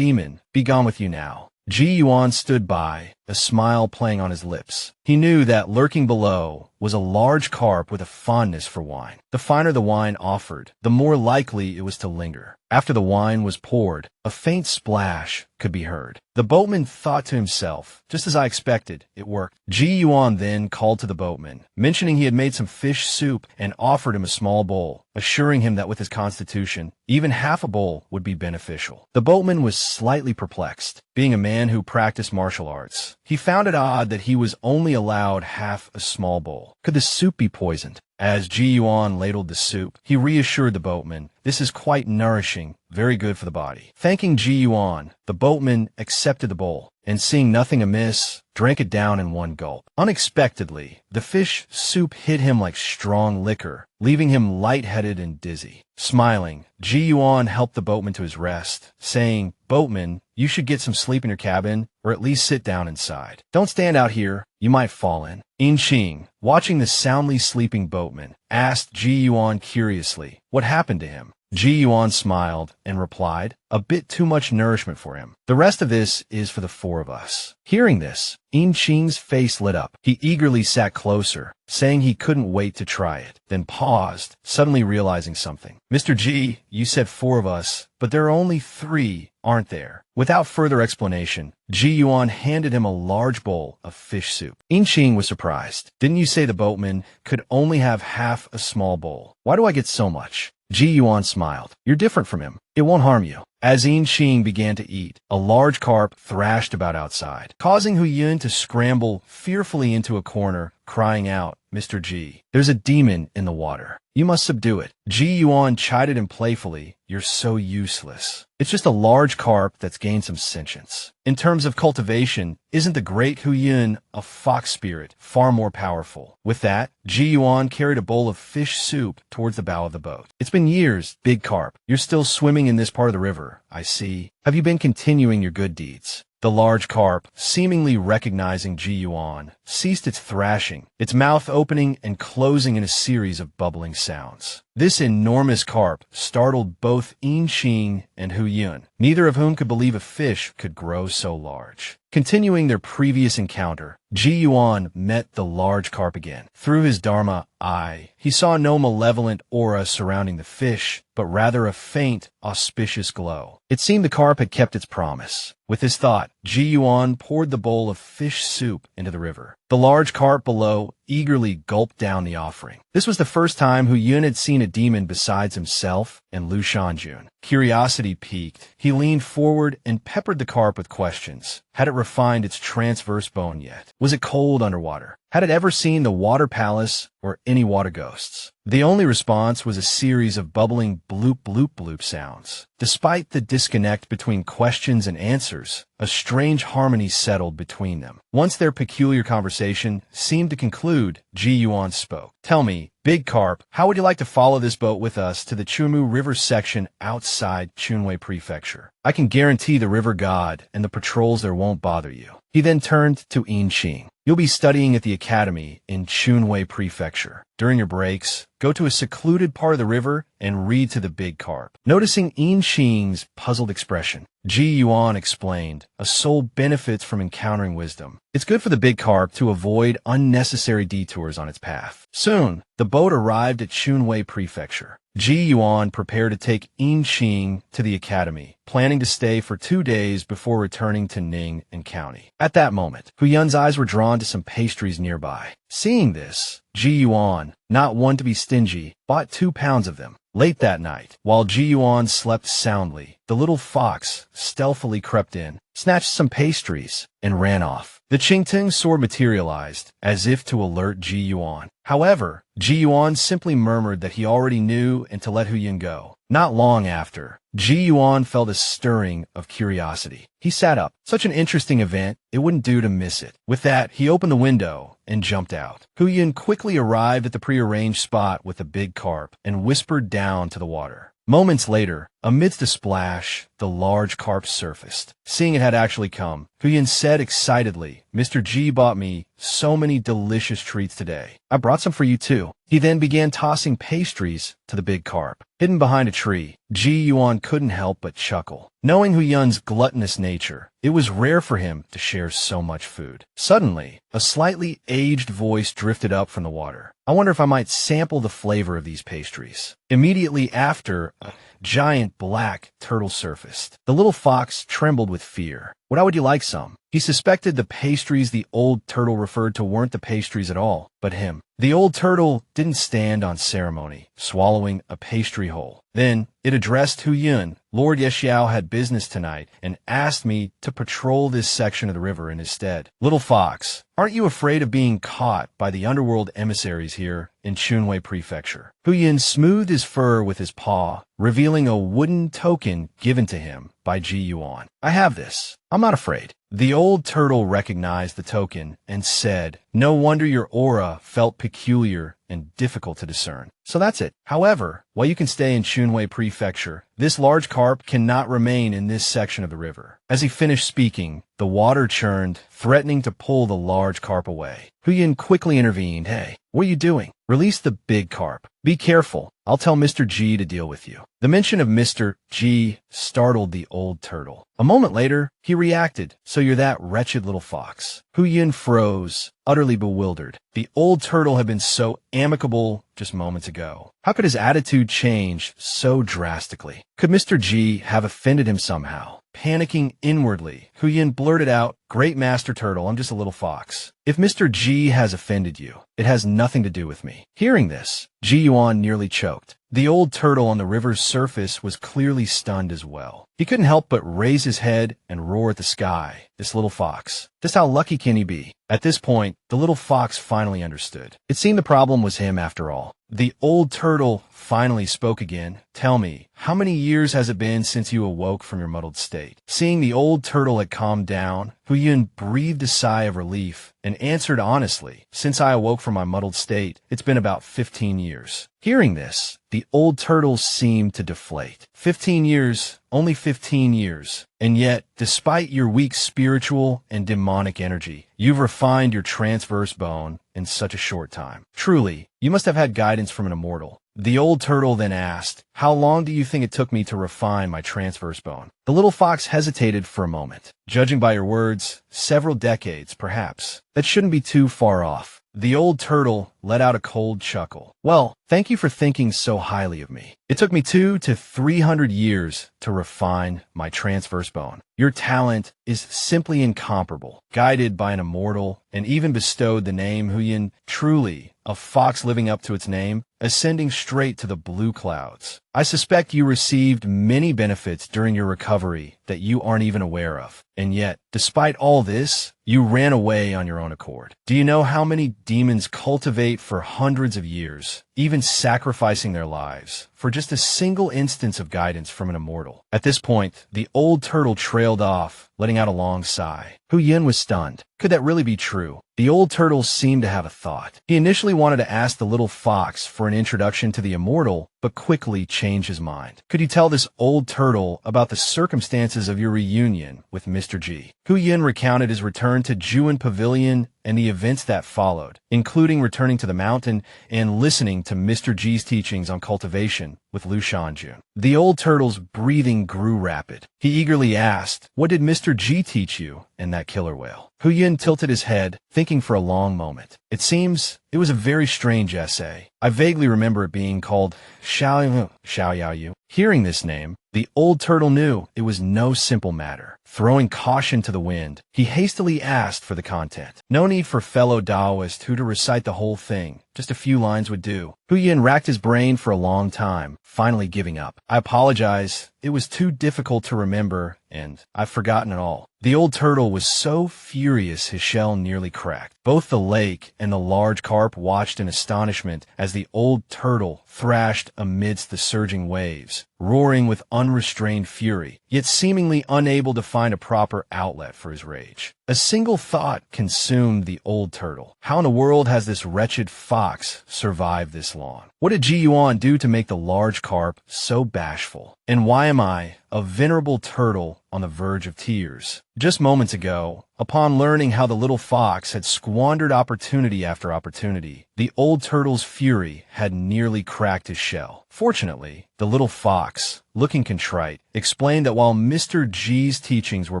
[SPEAKER 1] be gone with you now." Ji Yuan stood by, a smile playing on his lips. He knew that lurking below was a large carp with a fondness for wine. The finer the wine offered, the more likely it was to linger. After the wine was poured, a faint splash could be heard. The boatman thought to himself, "Just as I expected, it worked." Ji Yuan then called to the boatman, mentioning he had made some fish soup and offered him a small bowl, assuring him that with his constitution, even half a bowl would be beneficial. The boatman was slightly perplexed. Being a man who practiced martial arts, he found it odd that he was only allowed half a small bowl. Could the soup be poisoned? As Ji Yuan ladled the soup, he reassured the boatman, "This is quite nourishing, very good for the body." Thanking Ji Yuan, the boatman accepted the bowl, and seeing nothing amiss, drank it down in one gulp. Unexpectedly, the fish soup hit him like strong liquor, leaving him lightheaded and dizzy. Smiling, Ji Yuan helped the boatman to his rest, saying, "Boatman, you should get some sleep in your cabin, or at least sit down inside. Don't stand out here, you might fall in." In Qing, watching the soundly sleeping boatman, asked Ji Yuan curiously, "What happened to him?" Ji Yuan smiled and replied, "A bit too much nourishment for him. The rest of this is for the four of us." Hearing this, In Qing's face lit up. He eagerly sat closer, saying he couldn't wait to try it, then paused, suddenly realizing something. "Mr. Ji, you said four of us, but there are only three, aren't there?" Without further explanation, Ji Yuan handed him a large bowl of fish soup. In Qing was surprised. "Didn't you say the boatman could only have half a small bowl? Why do I get so much?" Ji Yuan smiled. "You're different from him. It won't harm you." As In Qing began to eat, a large carp thrashed about outside, causing Hu Yun to scramble fearfully into a corner, crying out, "Mr. Ji, there's a demon in the water. You must subdue it." Ji Yuan chided him playfully, "You're so useless. It's just a large carp that's gained some sentience. In terms of cultivation, isn't the great Hu Yun, a fox spirit, far more powerful?" With that, Ji Yuan carried a bowl of fish soup towards the bow of the boat. "It's been years, big carp. You're still swimming in this part of the river, I see. Have you been continuing your good deeds?" The large carp, seemingly recognizing Ji Yuan, ceased its thrashing, its mouth opening and closing in a series of bubbling sounds. This enormous carp startled both In Qing and Hu Yun, neither of whom could believe a fish could grow so large. Continuing their previous encounter, Ji Yuan met the large carp again. Through his Dharma eye, he saw no malevolent aura surrounding the fish, but rather a faint, auspicious glow. It seemed the carp had kept its promise. With this thought, Ji Yuan poured the bowl of fish soup into the river. The large carp below eagerly gulped down the offering. This was the first time Hu Yun had seen a demon besides himself and Lu Shanjun. Curiosity piqued. He leaned forward and peppered the carp with questions. Had it refined its transverse bone yet? Was it cold underwater? Had it ever seen the water palace or any water ghosts? The only response was a series of bubbling bloop bloop bloop sounds. Despite the disconnect between questions and answers, a strange harmony settled between them. Once their peculiar conversation seemed to conclude, Ji Yuan spoke. "Tell me, Big Carp, how would you like to follow this boat with us to the Chunmu River section outside Chunwei Prefecture? I can guarantee the river god and the patrols there won't bother you." He then turned to In Qing. "You'll be studying at the academy in Chunwei Prefecture. During your breaks, go to a secluded part of the river and read to the big carp." Noticing In Qing's puzzled expression, Ji Yuan explained, "A soul benefits from encountering wisdom. It's good for the big carp to avoid unnecessary detours on its path." Soon, the boat arrived at Chunwei Prefecture. Ji Yuan prepared to take In Qing to the academy, planning to stay for 2 days before returning to Ning and County. At that moment, Hu Yun's eyes were drawn to some pastries nearby. Seeing this, Ji Yuan, not one to be stingy, bought 2 pounds of them. Late that night, while Ji Yuan slept soundly, the little fox stealthily crept in, snatched some pastries, and ran off. The Qingteng sword materialized, as if to alert Ji Yuan. However, Ji Yuan simply murmured that he already knew and to let Hu Yun go. Not long after, Ji Yuan felt a stirring of curiosity. He sat up. Such an interesting event, it wouldn't do to miss it. With that, he opened the window and jumped out. Hu Yun quickly arrived at the prearranged spot with the big carp and whispered down to the water. Moments later, amidst a splash, the large carp surfaced. Seeing it had actually come, Hu Yun said excitedly, "Mr. Ji bought me so many delicious treats today. I brought some for you too." He then began tossing pastries to the big carp. Hidden behind a tree, Ji Yuan couldn't help but chuckle. Knowing Hu Yun's gluttonous nature, it was rare for him to share so much food. Suddenly, a slightly aged voice drifted up from the water. "I wonder if I might sample the flavor of these pastries." Immediately after, a giant black turtle surfaced. The little fox trembled with fear. "How would you like some?" He suspected the pastries the old turtle referred to weren't the pastries at all, but him. The old turtle didn't stand on ceremony, swallowing a pastry whole. Then it addressed Hu Yun. "Lord Yexiao had business tonight and asked me to patrol this section of the river in his stead. Little fox, aren't you afraid of being caught by the underworld emissaries here in Chunwei Prefecture?" Hu Yun smoothed his fur with his paw, revealing a wooden token given to him by Ji Yuan. "I have this. I'm not afraid." The old turtle recognized the token and said, "No wonder your aura felt peculiar and difficult to discern. So that's it. However, while you can stay in Chunwei Prefecture, this large carp cannot remain in this section of the river." As he finished speaking, the water churned, threatening to pull the large carp away. Hu Yun quickly intervened. "Hey, what are you doing? Release the big carp. Be careful. I'll tell Mr. G to deal with you. The mention of Mr. G startled the old turtle. A moment later, he reacted. So you're that wretched little fox. Hu Yin froze, utterly bewildered. The old turtle had been so amicable just moments ago. How could his attitude change so drastically? Could Mr. G have offended him somehow? Panicking inwardly, Hu Yin blurted out, "Great Master Turtle, I'm just a little fox. If Mr. G has offended you, it has nothing to do with me." Hearing this, Ji Yuan nearly choked. The old turtle on the river's surface was clearly stunned as well. He couldn't help but raise his head and roar at the sky. This little fox. Just how lucky can he be? At this point, the little fox finally understood. It seemed the problem was him after all. The old turtle finally spoke again. "Tell me, how many years has it been since you awoke from your muddled state?" Seeing the old turtle had calmed down, Hu Yun breathed a sigh of relief and answered honestly, "Since I awoke from my muddled state, it's been about 15 years. Hearing this, the old turtle seemed to deflate. 15 years, only 15 years. And yet, despite your weak spiritual and demonic energy, you've refined your transverse bone in such a short time. Truly, you must have had guidance from an immortal." The old turtle then asked, "How long do you think it took me to refine my transverse bone?" The little fox hesitated for a moment. "Judging by your words, several decades, perhaps. That shouldn't be too far off." The old turtle let out a cold chuckle. "Well, thank you for thinking so highly of me. It took me 200 to 300 years to refine my transverse bone. Your talent is simply incomparable, guided by an immortal, and even bestowed the name Hu Yin. Truly, a fox living up to its name, ascending straight to the blue clouds. I suspect you received many benefits during your recovery that you aren't even aware of. And yet, despite all this, you ran away on your own accord. Do you know how many demons cultivate for hundreds of years, even sacrificing their lives, for just a single instance of guidance from an immortal?" At this point, the old turtle trailed off, letting out a long sigh. Hu Yin was stunned. Could that really be true? The old turtle seemed to have a thought. He initially wanted to ask the little fox for an introduction to the immortal, but quickly changed his mind. Could you tell this old turtle about the circumstances of your reunion with Mr. G? Hu Yin recounted his return to Juin Pavilion and the events that followed, including returning to the mountain and listening to Mr. G's teachings on cultivation with Lu Shanjun. The old turtle's breathing grew rapid. He eagerly asked, "What did Mr. G teach you in that killer whale?" Hu Yin tilted his head, thinking for a long moment. "It seems it was a very strange essay. I vaguely remember it being called Xiao Yao Yu." Hearing this name, the old turtle knew it was no simple matter. Throwing caution to the wind, he hastily asked for the content. No need for fellow Taoist who to recite the whole thing. Just a few lines would do. Hu Yin racked his brain for a long time, finally giving up. "I apologize. It was too difficult to remember, and I've forgotten it all." The old turtle was so furious his shell nearly cracked. Both the lake and the large carp watched in astonishment as the old turtle thrashed amidst the surging waves, roaring with unrestrained fury, yet seemingly unable to find a proper outlet for his rage. A single thought consumed the old turtle. How in the world has this wretched fox survived this long? What did Ji Yuan do to make the large carp so bashful? And why am I, a venerable turtle, on the verge of tears? Just moments ago, upon learning how the little fox had squandered opportunity after opportunity, the old turtle's fury had nearly cracked his shell. Fortunately, the little fox, looking contrite, explained that while Mr. G's teachings were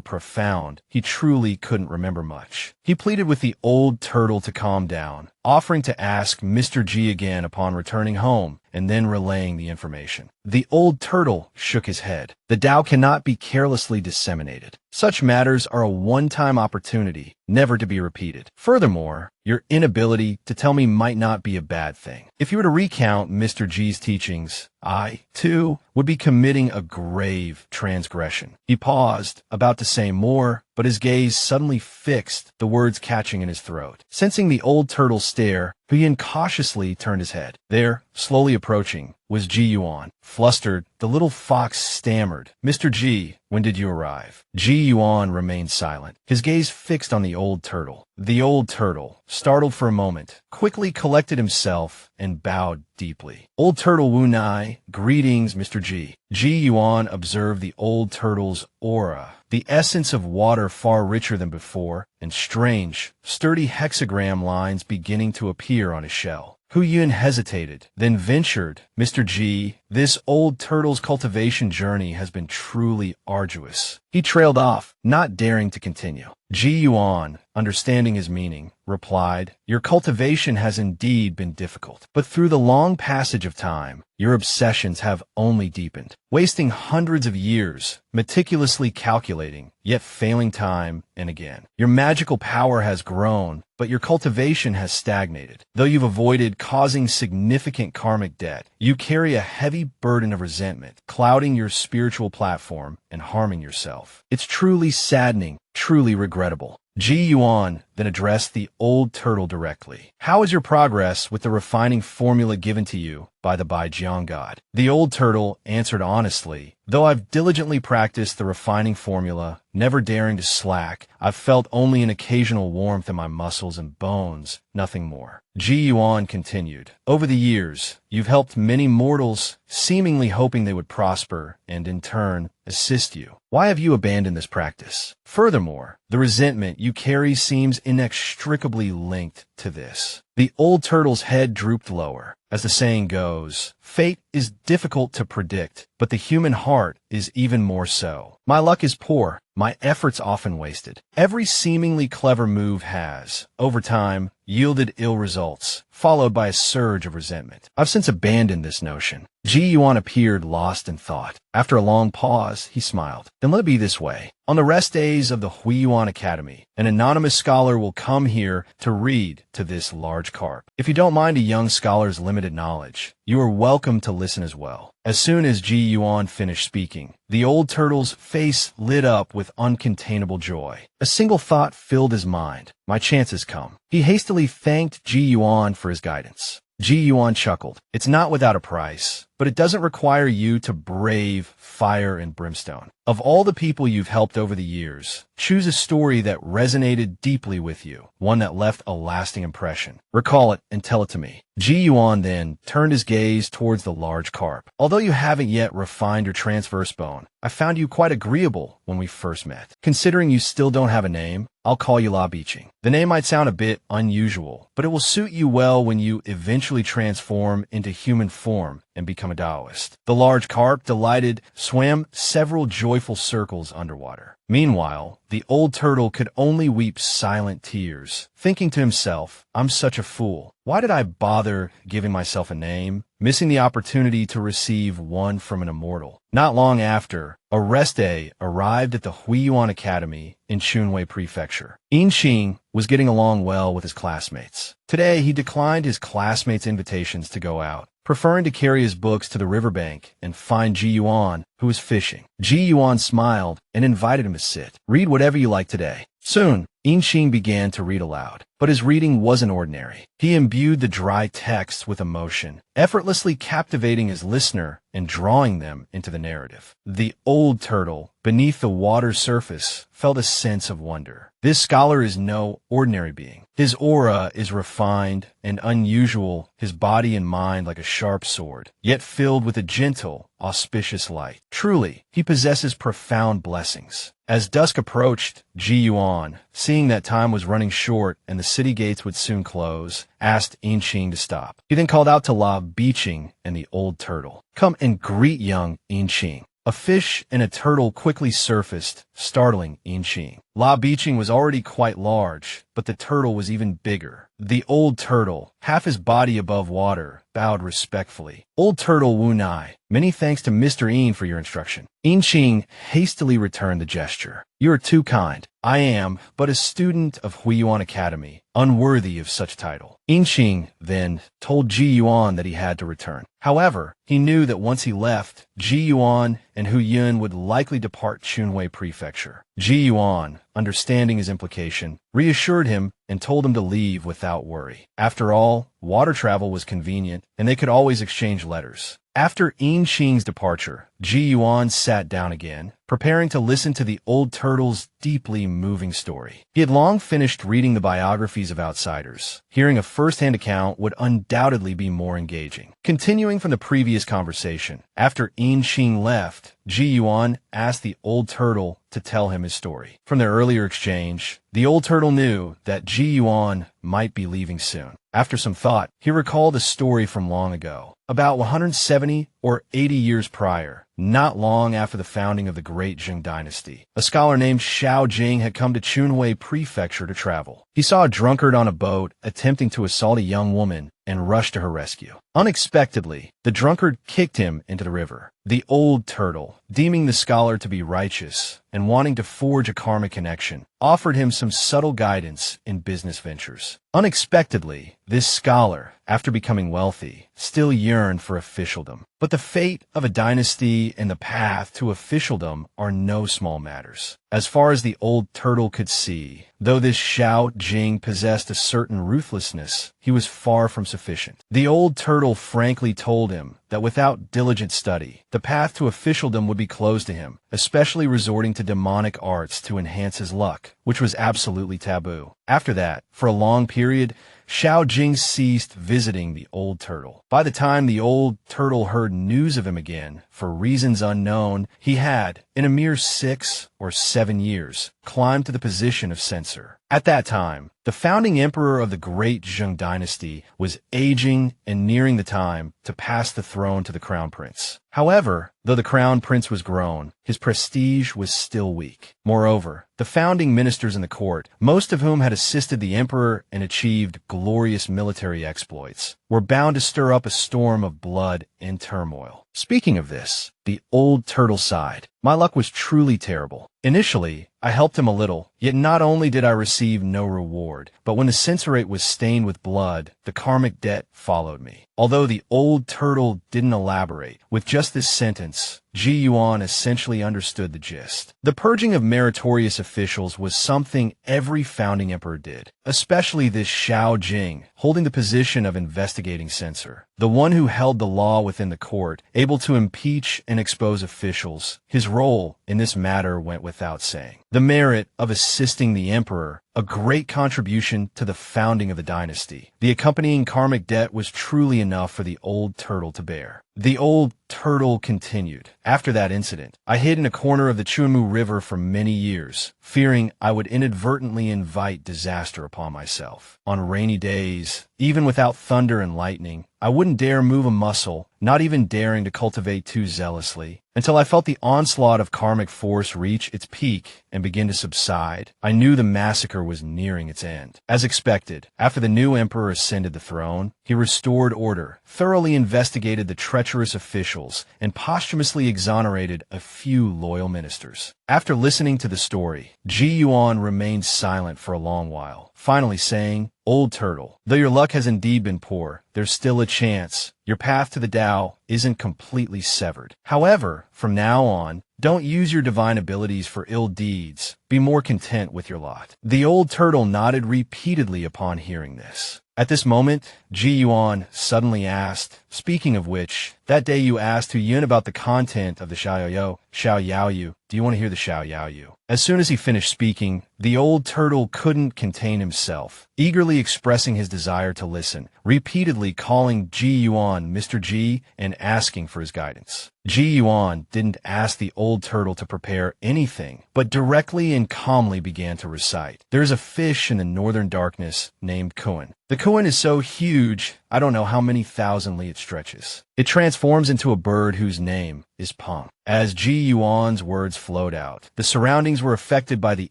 [SPEAKER 1] profound, he truly couldn't remember much. He pleaded with the old turtle to calm down, offering to ask Mr. G again upon returning home, and then relaying the information. The old turtle shook his head. The Tao cannot be carelessly disseminated. Such matters are a one-time opportunity, never to be repeated. Furthermore, your inability to tell me might not be a bad thing. If you were to recount Mr. G's teachings, I, too, would be committing a grave transgression. He paused, about to say more, but his gaze suddenly fixed, the words catching in his throat. Sensing the old turtle's stare, Hu Yin cautiously turned his head. There, slowly approaching, was Ji Yuan. Flustered, the little fox stammered, "Mr. G, when did you arrive?" Ji Yuan remained silent, his gaze fixed on the old turtle. The old turtle, startled for a moment, quickly collected himself and bowed deeply. "Old Turtle Wu Nai, greetings, Mr. G." Ji Yuan observed the old turtle's aura, the essence of water far richer than before, and strange, sturdy hexagram lines beginning to appear on his shell. Hu Yun hesitated, then ventured, "Mr. G, this old turtle's cultivation journey has been truly arduous." He trailed off, not daring to continue. Ji Yuan, understanding his meaning, replied, "Your cultivation has indeed been difficult, but through the long passage of time, your obsessions have only deepened, wasting hundreds of years, meticulously calculating, yet failing time and again. Your magical power has grown, but your cultivation has stagnated. Though you've avoided causing significant karmic debt, you carry a heavy burden of resentment, clouding your spiritual platform and harming yourself. It's truly saddening, truly regrettable." Ji Yuan then addressed the old turtle directly. "How is your progress with the refining formula given to you by the Baijiang god?" The old turtle answered honestly, "Though I've diligently practiced the refining formula, never daring to slack, I've felt only an occasional warmth in my muscles and bones, nothing more." Ji Yuan continued, "Over the years, you've helped many mortals, seemingly hoping they would prosper and, in turn, assist you. Why have you abandoned this practice? Furthermore, the resentment you carry seems inextricably linked to this." The old turtle's head drooped lower. As the saying goes, fate is difficult to predict, but the human heart is even more so. My luck is poor, my efforts often wasted. Every seemingly clever move has, over time, yielded ill results, followed by a surge of resentment. I've since abandoned this notion. Ji Yuan appeared lost in thought. After a long pause, he smiled. "Then let it be this way. On the rest days of the Huiyuan Academy, an anonymous scholar will come here to read to this large carp. If you don't mind a young scholar's limited knowledge, you are welcome to listen as well." As soon as Ji Yuan finished speaking, the old turtle's face lit up with uncontainable joy. A single thought filled his mind. My chance has come. He hastily thanked Ji Yuan for his guidance. Ji Yuan chuckled. "It's not without a price, but it doesn't require you to brave fire and brimstone. Of all the people you've helped over the years, choose a story that resonated deeply with you, one that left a lasting impression. Recall it and tell it to me." Ji Yuan then turned his gaze towards the large carp. "Although you haven't yet refined your transverse bone, I found you quite agreeable when we first met. Considering you still don't have a name, I'll call you La Biching. The name might sound a bit unusual, but it will suit you well when you eventually transform into human form and become a Taoist." The large carp, delighted, swam several joyful circles underwater. Meanwhile, the old turtle could only weep silent tears, thinking to himself, "I'm such a fool. Why did I bother giving myself a name, missing the opportunity to receive one from an immortal?" Not long after, a rest day arrived at the Huiyuan Academy in Chunwei Prefecture. In Qing was getting along well with his classmates. Today, he declined his classmates' invitations to go out, preferring to carry his books to the riverbank and find Ji Yuan, who was fishing. Ji Yuan smiled and invited him to sit. "Read whatever you like today." Soon, In Qing began to read aloud, but his reading wasn't ordinary. He imbued the dry text with emotion, effortlessly captivating his listener and drawing them into the narrative. The old turtle, beneath the water's surface, felt a sense of wonder. This scholar is no ordinary being. His aura is refined and unusual, his body and mind like a sharp sword, yet filled with a gentle, auspicious light. Truly, he possesses profound blessings. As dusk approached, Ji Yuan, seeing that time was running short and the city gates would soon close, asked In Qing to stop. He then called out to La Biching and the old turtle. "Come and greet young In Qing." A fish and a turtle quickly surfaced, startling In Qing. La Biching was already quite large, but the turtle was even bigger. The old turtle, half his body above water, bowed respectfully. "Old turtle Wu Nai, many thanks to Mr. In for your instruction." In Qing hastily returned the gesture. "You are too kind. I am but a student of Huiyuan Academy, unworthy of such title." In Qing then told Ji Yuan that he had to return. However, he knew that once he left, Ji Yuan and Hu Yun would likely depart Chunwei Prefecture. Ji Yuan, understanding his implication, reassured him and told him to leave without worry. After all, water travel was convenient, and they could always exchange letters. After In Qing's departure, Ji Yuan sat down again, preparing to listen to the old turtle's deeply moving story. He had long finished reading the biographies of outsiders. Hearing a first-hand account would undoubtedly be more engaging. Continuing Continuing from the previous conversation, after In Qing left, Ji Yuan asked the old turtle to tell him his story. From their earlier exchange, the old turtle knew that Ji Yuan might be leaving soon. After some thought, he recalled a story from long ago, about 170 or 80 years prior, not long after the founding of the great Jing dynasty. A scholar named Xiao Jing had come to Chunhui Prefecture to travel. He saw a drunkard on a boat attempting to assault a young woman and rushed to her rescue. Unexpectedly, the drunkard kicked him into the river. The old turtle, deeming the scholar to be righteous and wanting to forge a karmic connection, offered him some subtle guidance in business ventures. Unexpectedly, this scholar, after becoming wealthy, still yearned for officialdom. But the fate of a dynasty and the path to officialdom are no small matters. As far as the old turtle could see, though this Xiao Jing possessed a certain ruthlessness, he was far from sufficient. The old turtle frankly told him that without diligent study, the path to officialdom would be closed to him, especially resorting to demonic arts to enhance his luck, which was absolutely taboo. After that, for a long period, Xiao Jing ceased visiting the old turtle. By the time the old turtle heard news of him again, for reasons unknown, he had, in a mere 6 or 7 years, climbed to the position of censor. At that time, the founding emperor of the great Jing dynasty was aging and nearing the time to pass the throne to the crown prince. However, though the crown prince was grown, his prestige was still weak. Moreover, the founding ministers in the court, most of whom had assisted the emperor and achieved glorious military exploits, were bound to stir up a storm of blood and turmoil. Speaking of this, the old turtle sighed. My luck was truly terrible. Initially, I helped him a little, yet not only did I receive no reward, but when the censorate was stained with blood, the karmic debt followed me. Although the old turtle didn't elaborate, with just this sentence, Ji Yuan essentially understood the gist. The purging of meritorious officials was something every founding emperor did, especially this Xiao Jing, holding the position of investigating censor. The one who held the law within the court, able to impeach and expose officials. His role in this matter went without saying. The merit of assisting the emperor, a great contribution to the founding of the dynasty. The accompanying karmic debt was truly enough for the old turtle to bear. The old turtle continued. After that incident, I hid in a corner of the Chunmu River for many years, fearing I would inadvertently invite disaster upon myself. On rainy days, even without thunder and lightning, I wouldn't dare move a muscle, not even daring to cultivate too zealously, until I felt the onslaught of karmic force reach its peak and begin to subside. I knew the massacre was nearing its end. As expected, after the new emperor ascended the throne, he restored order, thoroughly investigated the treacherous officials, and posthumously exonerated a few loyal ministers. After listening to the story, Ji Yuan remained silent for a long while, finally saying, "Old turtle, though your luck has indeed been poor, there's still a chance. Your path to the Tao isn't completely severed. However, from now on, don't use your divine abilities for ill deeds. Be more content with your lot." The old turtle nodded repeatedly upon hearing this. At this moment, Ji Yuan suddenly asked, "Speaking of which, that day you asked Hu Yun about the content of the Xiao Yaoyu. Do you want to hear the Xiao Yaoyu?" As soon as he finished speaking, the old turtle couldn't contain himself, eagerly expressing his desire to listen, repeatedly calling Ji Yuan Mr. Ji and asking for his guidance. Ji Yuan didn't ask the old turtle to prepare anything, but directly and calmly began to recite. "There's a fish in the northern darkness named Kuan. The Kuan is so huge, I don't know how many thousand li it stretches. It transforms into a bird whose name is Peng." As Ji Yuan's words flowed out, the surroundings were affected by the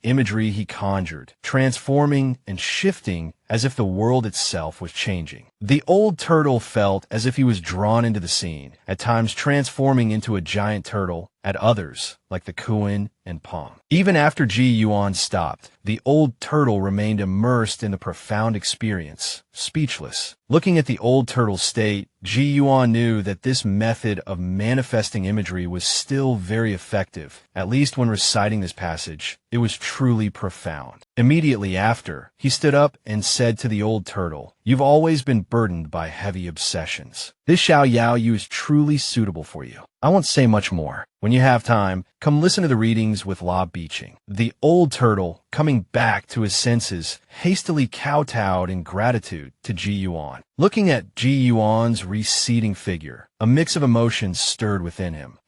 [SPEAKER 1] imagery he conjured, transforming and shifting as if the world itself was changing. The old turtle felt as if he was drawn into the scene, at times transforming into a giant turtle, at others, like the Kuan and Peng. Even after Ji Yuan stopped, the old turtle remained immersed in the profound experience, speechless. Looking at the old turtle's state, Ji Yuan knew that this method of manifesting imagery was still very effective, at least when reciting this passage. It was truly profound. Immediately after, he stood up and said to the old turtle, "You've always been burdened by heavy obsessions. This Xiao Yaoyu is truly suitable for you. I won't say much more. When you have time, come listen to the readings with La Beeching." The old turtle, coming back to his senses, hastily kowtowed in gratitude to Ji Yuan. Looking at Ji Yuan's receding figure, a mix of emotions stirred within him.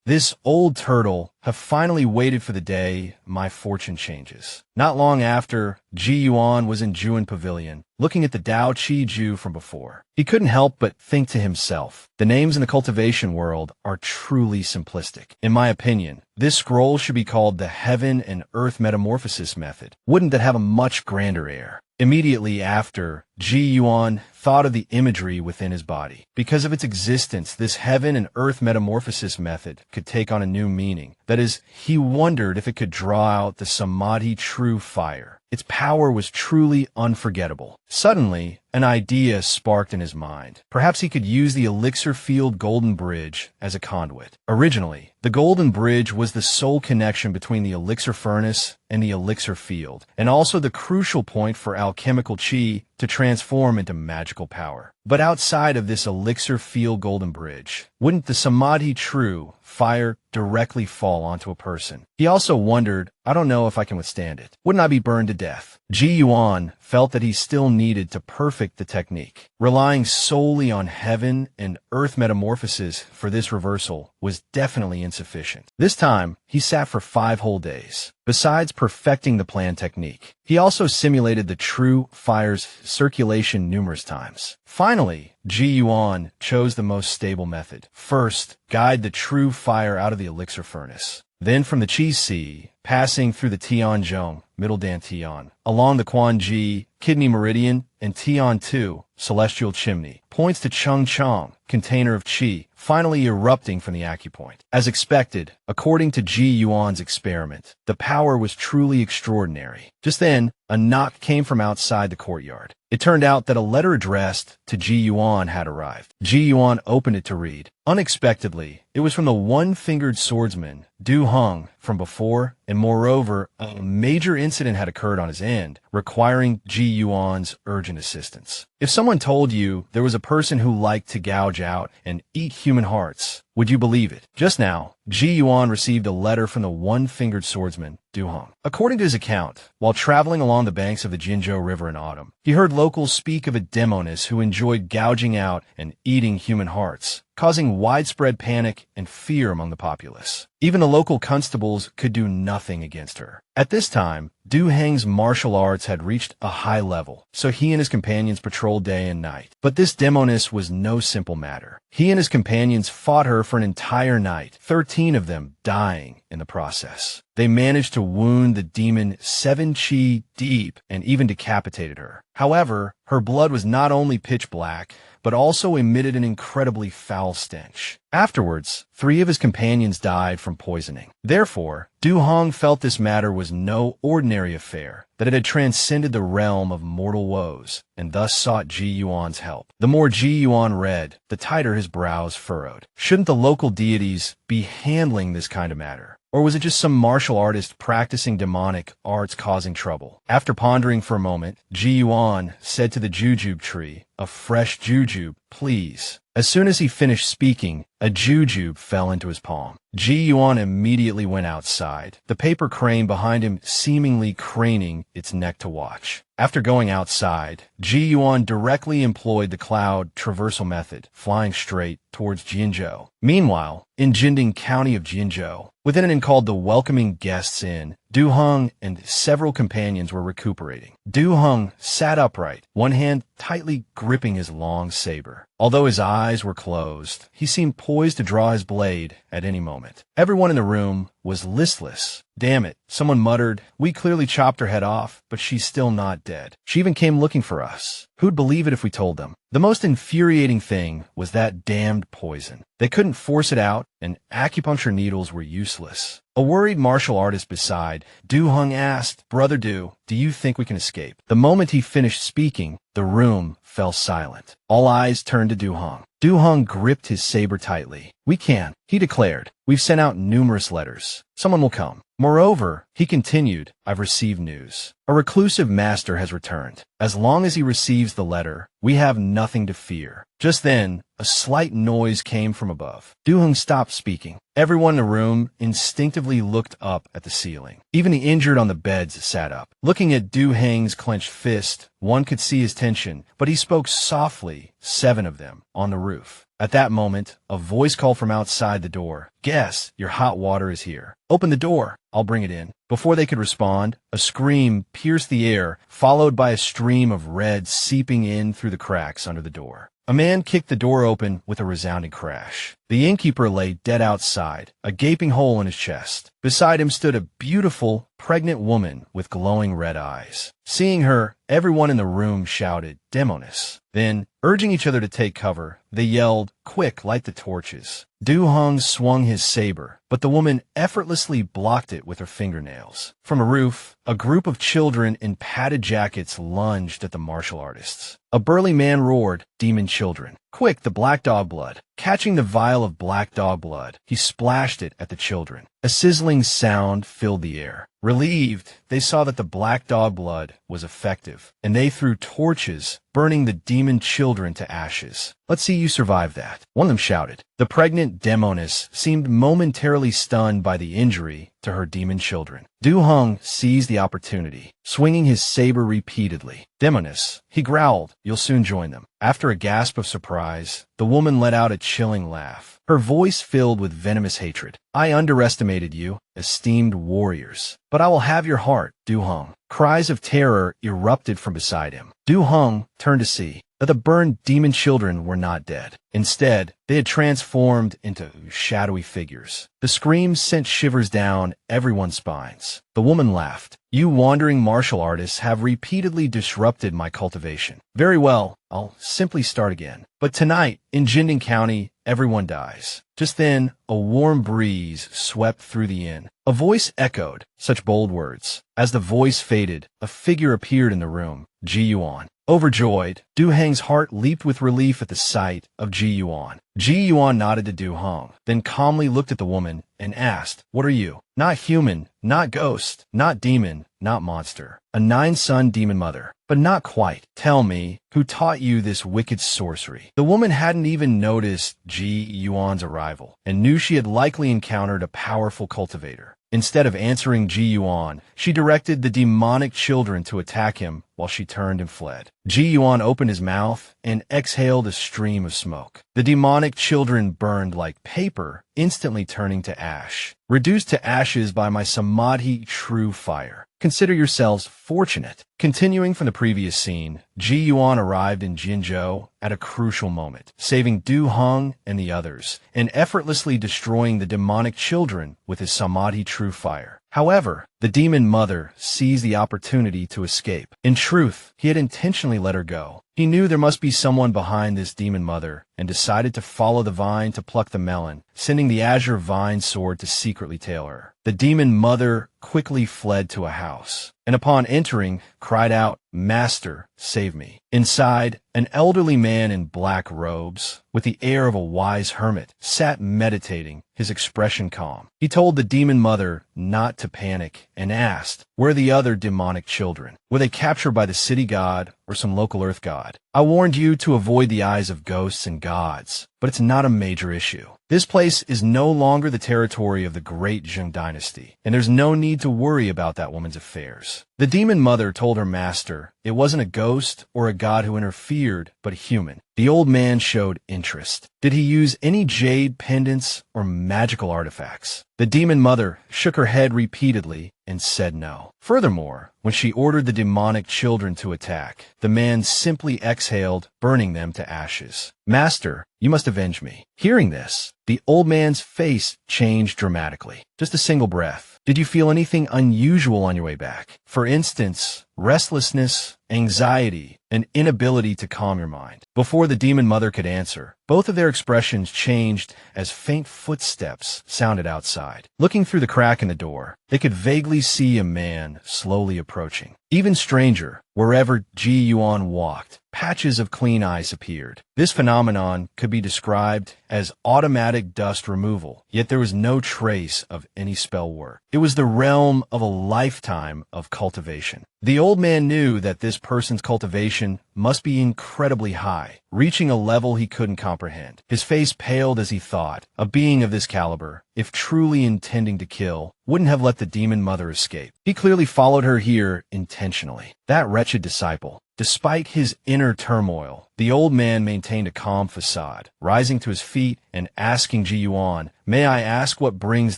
[SPEAKER 1] This old turtle, have finally waited for the day my fortune changes. Not long after, Ji Yuan was in Juan Pavilion, looking at the Dao Chi Ju from before. He couldn't help but think to himself, the names in the cultivation world are truly simplistic. In my opinion, this scroll should be called the Heaven and Earth Metamorphosis Method. Wouldn't that have a much grander air? Immediately after, Ji Yuan thought of the imagery within his body. Because of its existence, this heaven and earth metamorphosis method could take on a new meaning. That is, he wondered if it could draw out the Samadhi true fire. Its power was truly unforgettable. Suddenly, an idea sparked in his mind. Perhaps he could use the elixir field golden bridge as a conduit. Originally, the golden bridge was the sole connection between the elixir furnace and the elixir field, and also the crucial point for alchemical chi to transform into magical power. But outside of this elixir field golden bridge, wouldn't the Samadhi true fire directly fall onto a person? He also wondered, I don't know if I can withstand it. Wouldn't I be burned to death? Ji Yuan felt that he still needed to perfect the technique. Relying solely on heaven and earth metamorphosis for this reversal was definitely insufficient. This time, he sat for 5 whole days. Besides perfecting the planned technique, he also simulated the true fire's circulation numerous times. Finally, Ji Yuan chose the most stable method. First, guide the true fire out of the elixir furnace. Then from the Qi Sea, passing through the Tianzhong, Middle Dantian, along the Quanji, Kidney Meridian, and Tian-Tu, Celestial Chimney, points to Cheng-Chong, container of Qi, finally erupting from the acupoint. As expected, according to Ji Yuan's experiment, the power was truly extraordinary. Just then, a knock came from outside the courtyard. It turned out that a letter addressed to Ji Yuan had arrived. Ji Yuan opened it to read. Unexpectedly, it was from the one-fingered swordsman, Du Heng, from before, and moreover, a major incident had occurred on his end, requiring Ji Yuan's urgent assistance. If someone told you there was a person who liked to gouge out and eat human hearts, would you believe it? Just now, Ji Yuan received a letter from the one-fingered swordsman, Du Heng. According to his account, while traveling along the banks of the Jinzhou River in autumn, he heard locals speak of a demoness who enjoyed gouging out and eating human hearts, causing widespread panic and fear among the populace. Even the local constables could do nothing against her. At this time, Du Heng's martial arts had reached a high level, so he and his companions patrolled day and night. But this demoness was no simple matter. He and his companions fought her for an entire night, 13 of them dying in the process. They managed to wound the demon 7 chi deep and even decapitated her. However, her blood was not only pitch black, but also emitted an incredibly foul stench. Afterwards, 3 of his companions died from poisoning. Therefore, Du Heng felt this matter was no ordinary affair, that it had transcended the realm of mortal woes, and thus sought Ji Yuan's help. The more Ji Yuan read, the tighter his brows furrowed. Shouldn't the local deities be handling this kind of matter? Or was it just some martial artist practicing demonic arts causing trouble? After pondering for a moment, Ji Yuan said to the jujube tree, "A fresh jujube, please." As soon as he finished speaking, a jujube fell into his palm. Ji Yuan immediately went outside, the paper crane behind him seemingly craning its neck to watch. After going outside, Ji Yuan directly employed the cloud traversal method, flying straight towards Jinzhou. Meanwhile, in Jinding County of Jinzhou, within an inn called the Welcoming Guests Inn, Du Heng and several companions were recuperating. Du Heng sat upright, one hand tightly gripping his long saber. Although his eyes were closed, he seemed poised to draw his blade at any moment. Everyone in the room was listless. Damn it, someone muttered. We clearly chopped her head off, but she's still not dead. She even came looking for us. Who'd believe it if we told them? The most infuriating thing was that damned poison. They couldn't force it out, and acupuncture needles were useless. A worried martial artist beside, Du Heng asked, "Brother Du, do you think we can escape?" The moment he finished speaking, the room fell silent. All eyes turned to Du Heng. Du Heng gripped his saber tightly. "We can," he declared. "We've sent out numerous letters. Someone will come. Moreover," he continued, "I've received news. A reclusive master has returned. As long as he receives the letter, we have nothing to fear. Just then, a slight noise came from above. Du-hung stopped speaking. Everyone in the room instinctively looked up at the ceiling. Even the injured on the beds sat up. Looking at Du-hang's clenched fist, one could see his tension, but he spoke softly, 7 of them, on the roof. At that moment, a voice called from outside the door. Guess, your hot water is here. Open the door. I'll bring it in. Before they could respond, a scream pierced the air, followed by a stream of red seeping in through the cracks under the door. A man kicked the door open with a resounding crash. The innkeeper lay dead outside, a gaping hole in his chest. Beside him stood a beautiful, pregnant woman with glowing red eyes. Seeing her, everyone in the room shouted, Demonis. Then, urging each other to take cover, they yelled, Quick, light the torches. Du-hung swung his saber, but the woman effortlessly blocked it with her fingernails. From a roof, a group of children in padded jackets lunged at the martial artists. A burly man roared, Demon children. Quick, the black dog blood. Catching the vial of black dog blood, he splashed it at the children. A sizzling sound filled the air. Relieved, they saw that the black dog blood was effective, and they threw torches, burning the demon children to ashes. Let's see you survive that, one of them shouted. The pregnant Demonis seemed momentarily stunned by the injury to her demon children. Du-hung seized the opportunity, swinging his saber repeatedly. Demonis, he growled, you'll soon join them. After a gasp of surprise, the woman let out a chilling laugh, her voice filled with venomous hatred. I underestimated you, esteemed warriors, but I will have your heart, Du-hung. Cries of terror erupted from beside him. Du-hung turned to see that the burned demon children were not dead. Instead, they had transformed into shadowy figures. The screams sent shivers down everyone's spines. The woman laughed. You wandering martial artists have repeatedly disrupted my cultivation. Very well, I'll simply start again. But tonight, in Jinding County, everyone dies. Just then, a warm breeze swept through the inn. A voice echoed such bold words. As the voice faded, a figure appeared in the room, Ji-yuan. Overjoyed, Du-hang's heart leaped with relief at the sight of Ji-yuan. Ji-yuan nodded to Du-hang, then calmly looked at the woman and asked, What are you? Not human, not ghost, not demon, not monster. A 9-son demon mother. But not quite. Tell me, who taught you this wicked sorcery? The woman hadn't even noticed Ji-yuan's arrival, and knew she had likely encountered a powerful cultivator. Instead of answering Ji-yuan, she directed the demonic children to attack him while she turned and fled. Ji-yuan opened his mouth and exhaled a stream of smoke. The demonic children burned like paper, instantly turning to ash. Reduced to ashes by my samadhi true fire. Consider yourselves fortunate. Continuing from the previous scene, Ji-yuan arrived in Jinzhou at a crucial moment, saving Du-hung and the others, and effortlessly destroying the demonic children with his samadhi true fire. However, the demon mother seized the opportunity to escape. In truth, he had intentionally let her go. He knew there must be someone behind this demon mother and decided to follow the vine to pluck the melon, sending the azure vine sword to secretly tail her. The demon mother quickly fled to a house, and upon entering, cried out, Master, save me. Inside, an elderly man in black robes, with the air of a wise hermit, sat meditating, his expression calm. He told the demon mother not to panic and asked, Where are the other demonic children? Were they captured by the city god or some local earth god? I warned you to avoid the eyes of ghosts and gods, but it's not a major issue. This place is no longer the territory of the great Zheng dynasty, and there's no need to worry about that woman's affairs. The demon mother told her master it wasn't a ghost or a god who interfered, but a human. The old man showed interest. Did he use any jade pendants or magical artifacts? The demon mother shook her head repeatedly and said no. Furthermore, when she ordered the demonic children to attack, the man simply exhaled, burning them to ashes. Master, you must avenge me. Hearing this, the old man's face changed dramatically. Just a single breath. Did you feel anything unusual on your way back? For instance, restlessness, anxiety, an inability to calm your mind. Before the demon mother could answer, both of their expressions changed as faint footsteps sounded outside. Looking through the crack in the door, they could vaguely see a man slowly approaching. Even stranger, wherever Ji-yuan walked, patches of clean ice appeared. This phenomenon could be described as automatic dust removal, yet there was no trace of any spell work. It was the realm of a lifetime of cultivation. The old man knew that this person's cultivation must be incredibly high, reaching a level he couldn't comprehend. His face paled as he thought, a being of this caliber, if truly intending to kill, wouldn't have let the demon mother escape. He clearly followed her here intentionally. That wretched disciple. Despite his inner turmoil, the old man maintained a calm facade, rising to his feet and asking Ji Yuan, "May I ask what brings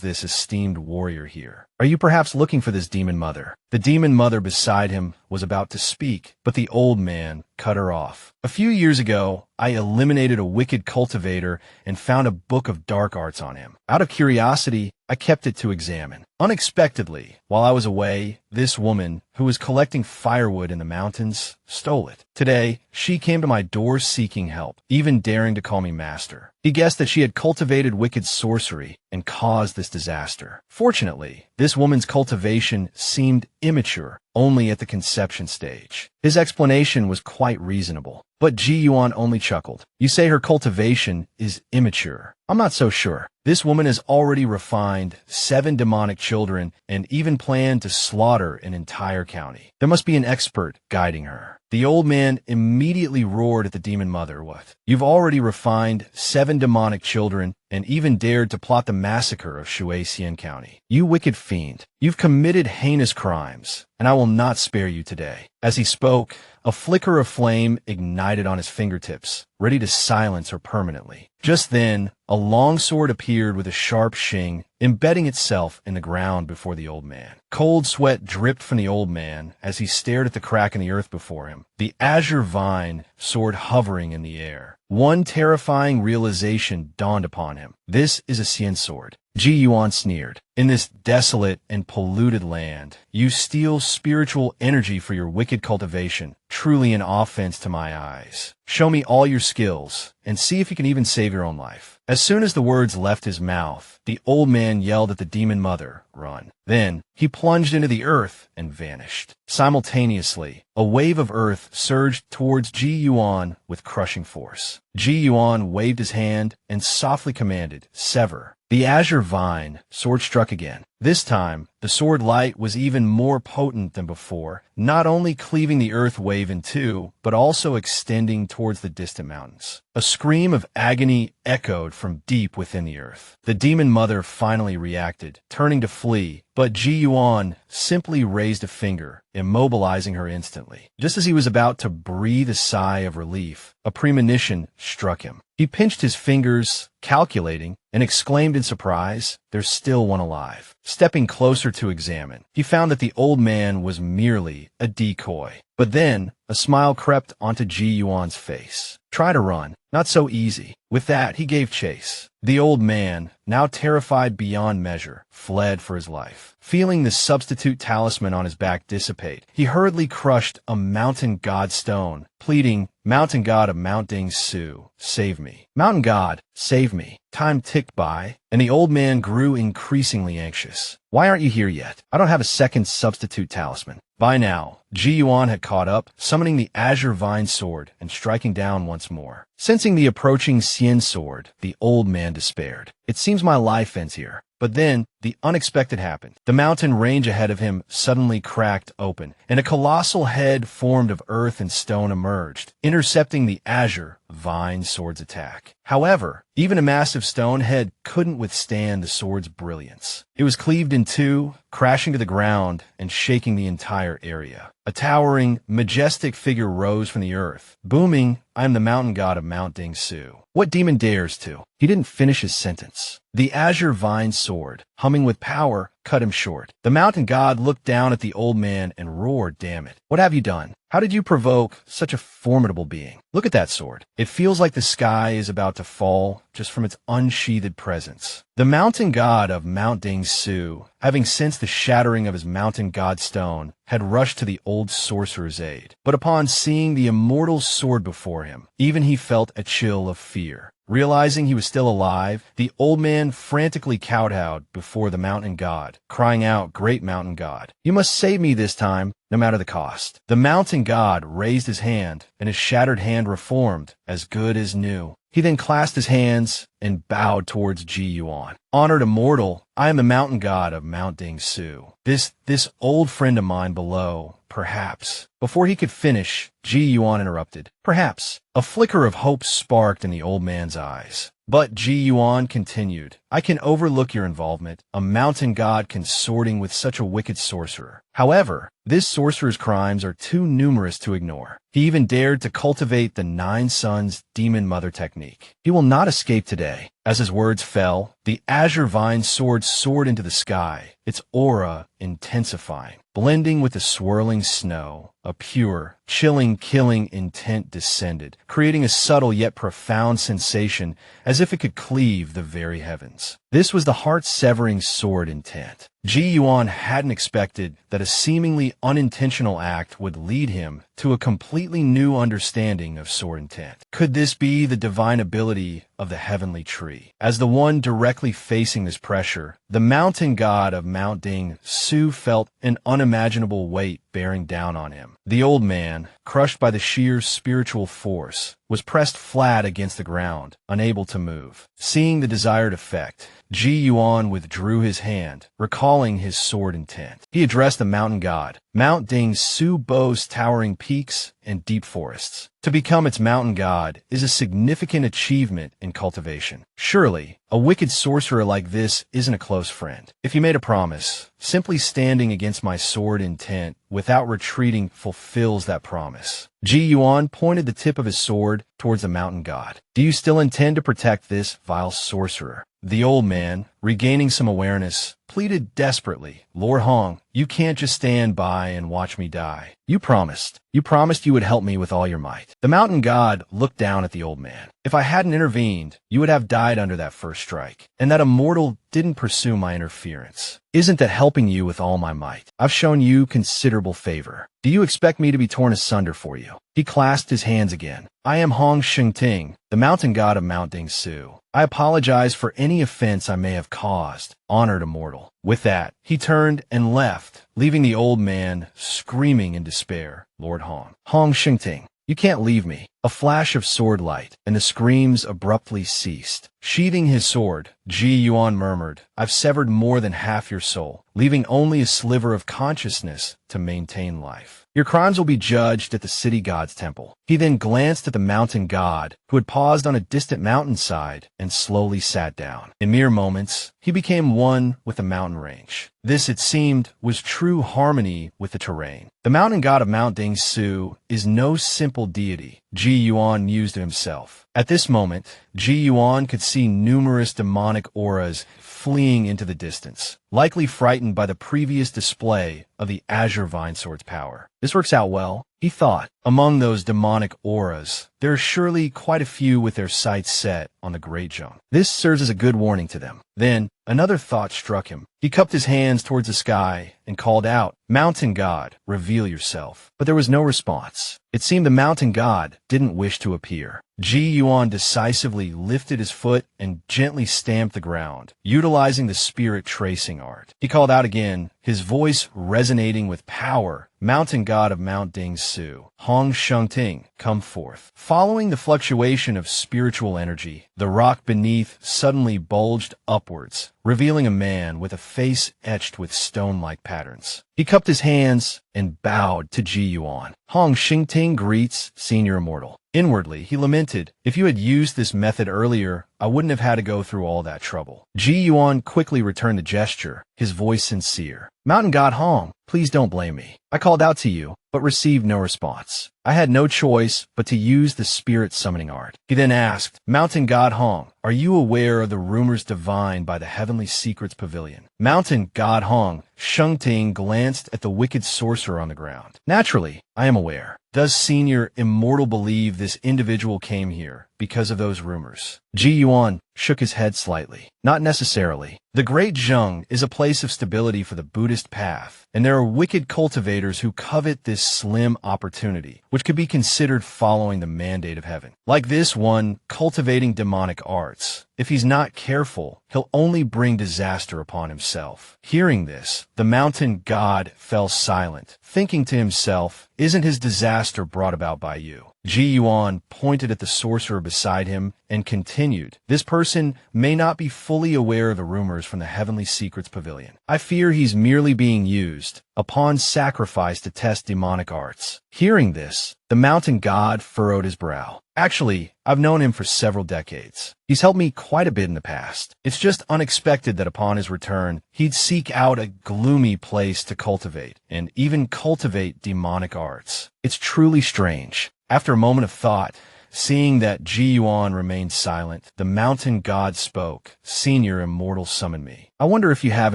[SPEAKER 1] this esteemed warrior here? Are you perhaps looking for this demon mother?" The demon mother beside him was about to speak, but the old man cut her off. "A few years ago, I eliminated a wicked cultivator and found a book of dark arts on him. Out of curiosity, I kept it to examine. Unexpectedly, while I was away, this woman, who was collecting firewood in the mountains, stole it. Today, she came to my door seeking help, even daring to call me master. He guessed that she had cultivated wicked sorcery and caused this disaster. Fortunately, this woman's cultivation seemed immature, only at the conception stage. His explanation was quite reasonable, but Ji Yuan only chuckled. "You say her cultivation is immature. I'm not so sure. This woman has already refined 7 demonic children and even planned to slaughter an entire county. There must be an expert guiding her." The old man immediately roared at the demon mother. "What? You've already refined 7 demonic children and even dared to plot the massacre of Shuexian County. You wicked fiend. You've committed heinous crimes, and I will not spare you today." As he spoke, a flicker of flame ignited on his fingertips, ready to silence her permanently. Just then, a long sword appeared with a sharp shing, embedding itself in the ground before the old man. Cold sweat dripped from the old man as he stared at the crack in the earth before him, the azure vine sword hovering in the air. One terrifying realization dawned upon him. This is a Xian sword. Ji Yuan sneered. "In this desolate and polluted land, you steal spiritual energy for your wicked cultivation. Truly an offense to my eyes. Show me all your skills, and see if you can even save your own life." As soon as the words left his mouth, the old man yelled at the demon mother, "Run." Then, he plunged into the earth and vanished. Simultaneously, a wave of earth surged towards Ji Yuan with crushing force. Ji Yuan waved his hand and softly commanded, "Sever." The azure vine sword struck again. This time, the sword light was even more potent than before, not only cleaving the earth wave in two, but also extending towards the distant mountains. A scream of agony echoed from deep within the earth. The demon mother finally reacted, turning to flee, but Ji Yuan simply raised a finger, immobilizing her instantly. Just as he was about to breathe a sigh of relief, a premonition struck him. He pinched his fingers, calculating, and exclaimed in surprise, "There's still one alive." Stepping closer to examine, he found that the old man was merely a decoy. But then, a smile crept onto Ji Yuan's face. "Try to run. Not so easy." With that, he gave chase. The old man, now terrified beyond measure, fled for his life. Feeling the substitute talisman on his back dissipate, he hurriedly crushed a mountain god stone, pleading, "Mountain god of Mount Ding Su, save me. Mountain god, save me." Time ticked by, and the old man grew increasingly anxious. "Why aren't you here yet? I don't have a second substitute talisman." By now, Ji Yuan had caught up, summoning the azure vine sword and striking down once more. Sensing the approaching Xian sword, the old man despaired. "It seems my life ends here." But then, the unexpected happened. The mountain range ahead of him suddenly cracked open, and a colossal head formed of earth and stone emerged, intercepting the azure vine sword's attack. However, even a massive stone head couldn't withstand the sword's brilliance. It was cleaved in two, crashing to the ground and shaking the entire area. A towering, majestic figure rose from the earth, booming, "I am the mountain god of Mount Ding Su. What demon dares to?" He didn't finish his sentence. The azure vine sword, humming with power, cut him short. The mountain god looked down at the old man and roared, "Damn it. What have you done? How did you provoke such a formidable being? Look at that sword. It feels like the sky is about to fall just from its unsheathed presence." The mountain god of Mount Ding Su, having sensed the shattering of his mountain god stone, had rushed to the old sorcerer's aid. But upon seeing the immortal sword before him, even he felt a chill of fear. Realizing he was still alive, the old man frantically kowtowed before the mountain god, crying out, "Great mountain god, you must save me this time, no matter the cost." The mountain god raised his hand, and his shattered hand reformed, as good as new. He then clasped his hands and bowed towards Ji Yuan. "Honored immortal, I am the mountain god of Mount Ding Su. This old friend of mine below perhaps. Before he could finish, Ji Yuan interrupted. Perhaps. A flicker of hope sparked in the old man's eyes. But Ji Yuan continued, I can overlook your involvement, a mountain god consorting with such a wicked sorcerer. However, this sorcerer's crimes are too numerous to ignore. He even dared to cultivate the 9 Suns Demon Mother technique. He will not escape today. As his words fell, the azure vine sword soared into the sky, its aura intensifying. Blending with the swirling snow, a pure, chilling, killing intent descended, creating a subtle yet profound sensation as if it could cleave the very heavens. This was the heart-severing sword intent. Ji Yuan hadn't expected that a seemingly unintentional act would lead him to a completely new understanding of sword intent. Could this be the divine ability of the heavenly tree? As the one directly facing this pressure, the mountain god of Mount Ding Su felt an unimaginable weight bearing down on him. The old man, crushed by the sheer spiritual force, was pressed flat against the ground, unable to move. Seeing the desired effect, Ji Yuan withdrew his hand, recalling his sword intent. He addressed the mountain god. Mount Ding Su boasts towering peaks and deep forests. To become its mountain god is a significant achievement in cultivation. Surely, a wicked sorcerer like this isn't a close friend. If you made a promise, simply standing against my sword intent without retreating fulfills that promise. Ji Yuan pointed the tip of his sword towards the mountain god. Do you still intend to protect this vile sorcerer? The old man, regaining some awareness, pleaded desperately, Lord Hong, you can't just stand by and watch me die. You promised you would help me with all your might. The mountain god looked down at the old man. If I hadn't intervened, you would have died under that first strike. And that Immortal didn't pursue my interference. Isn't that helping you with all my might? I've shown you considerable favor. Do you expect me to be torn asunder for you? He clasped his hands again. I am Hong Shengting, the mountain god of Mount Ding Su. I apologize for any offense I may have caused. Honored Immortal. With that, he turned and left, leaving the old man screaming in despair. Lord Hong. Hong Shengting, you can't leave me. A flash of sword light, and the screams abruptly ceased. Sheathing his sword, Ji Yuan murmured, I've severed more than half your soul, leaving only a sliver of consciousness to maintain life. Your crimes will be judged at the city god's temple. He then glanced at the mountain god, who had paused on a distant mountainside and slowly sat down. In mere moments, he became one with the mountain range. This, it seemed, was true harmony with the terrain. The mountain god of Mount Ding Su is no simple deity, Ji Yuan mused to himself. At this moment, Ji Yuan could see numerous demonic auras fleeing into the distance, likely frightened by the previous display of the Azure Vine Sword's power. This works out well, he thought. Among those demonic auras, there are surely quite a few with their sights set on the Great Zhong. This serves as a good warning to them. Then, another thought struck him. He cupped his hands towards the sky and called out, Mountain God, reveal yourself. But there was no response. It seemed the mountain god didn't wish to appear. Ji Yuan decisively lifted his foot and gently stamped the ground, utilizing the spirit tracing art. He called out again, his voice resonating with power. Mountain god of Mount Ding Su, Hong Shengting, come forth. Following the fluctuation of spiritual energy, the rock beneath suddenly bulged upwards, revealing a man with a face etched with stone-like patterns. He cupped his hands and bowed to Ji Yuan. Hong Shengting greets, Senior Immortal. Inwardly, he lamented, if you had used this method earlier, I wouldn't have had to go through all that trouble. Ji Yuan quickly returned the gesture, his voice sincere. Mountain God Hong, please don't blame me. I called out to you, but received no response. I had no choice but to use the spirit summoning art. He then asked, Mountain God Hong, are you aware of the rumors divined by the Heavenly Secrets Pavilion? Mountain God Hong, Shengting glanced at the wicked sorcerer on the ground. Naturally, I am aware. Does Senior Immortal believe this individual came here because of those rumors? Ji Yuan shook his head slightly. Not necessarily. The Great Zhong is a place of stability for the Buddhist path, and there are wicked cultivators who covet this slim opportunity, which could be considered following the mandate of heaven. Like this one cultivating demonic arts. If he's not careful, he'll only bring disaster upon himself. Hearing this, the mountain god fell silent, thinking to himself, Isn't his disaster brought about by you? Ji Yuan pointed at the sorcerer beside him and continued, this person may not be fully aware of the rumors from the Heavenly Secrets Pavilion. I fear he's merely being used, a pawn sacrificed to test demonic arts. Hearing this, the mountain god furrowed his brow. Actually, I've known him for several decades. He's helped me quite a bit in the past. It's just unexpected that upon his return, he'd seek out a gloomy place to cultivate, and even cultivate demonic arts. It's truly strange. After a moment of thought, seeing that Ji Yuan remained silent, the mountain god spoke. Senior Immortal summoned me. I wonder if you have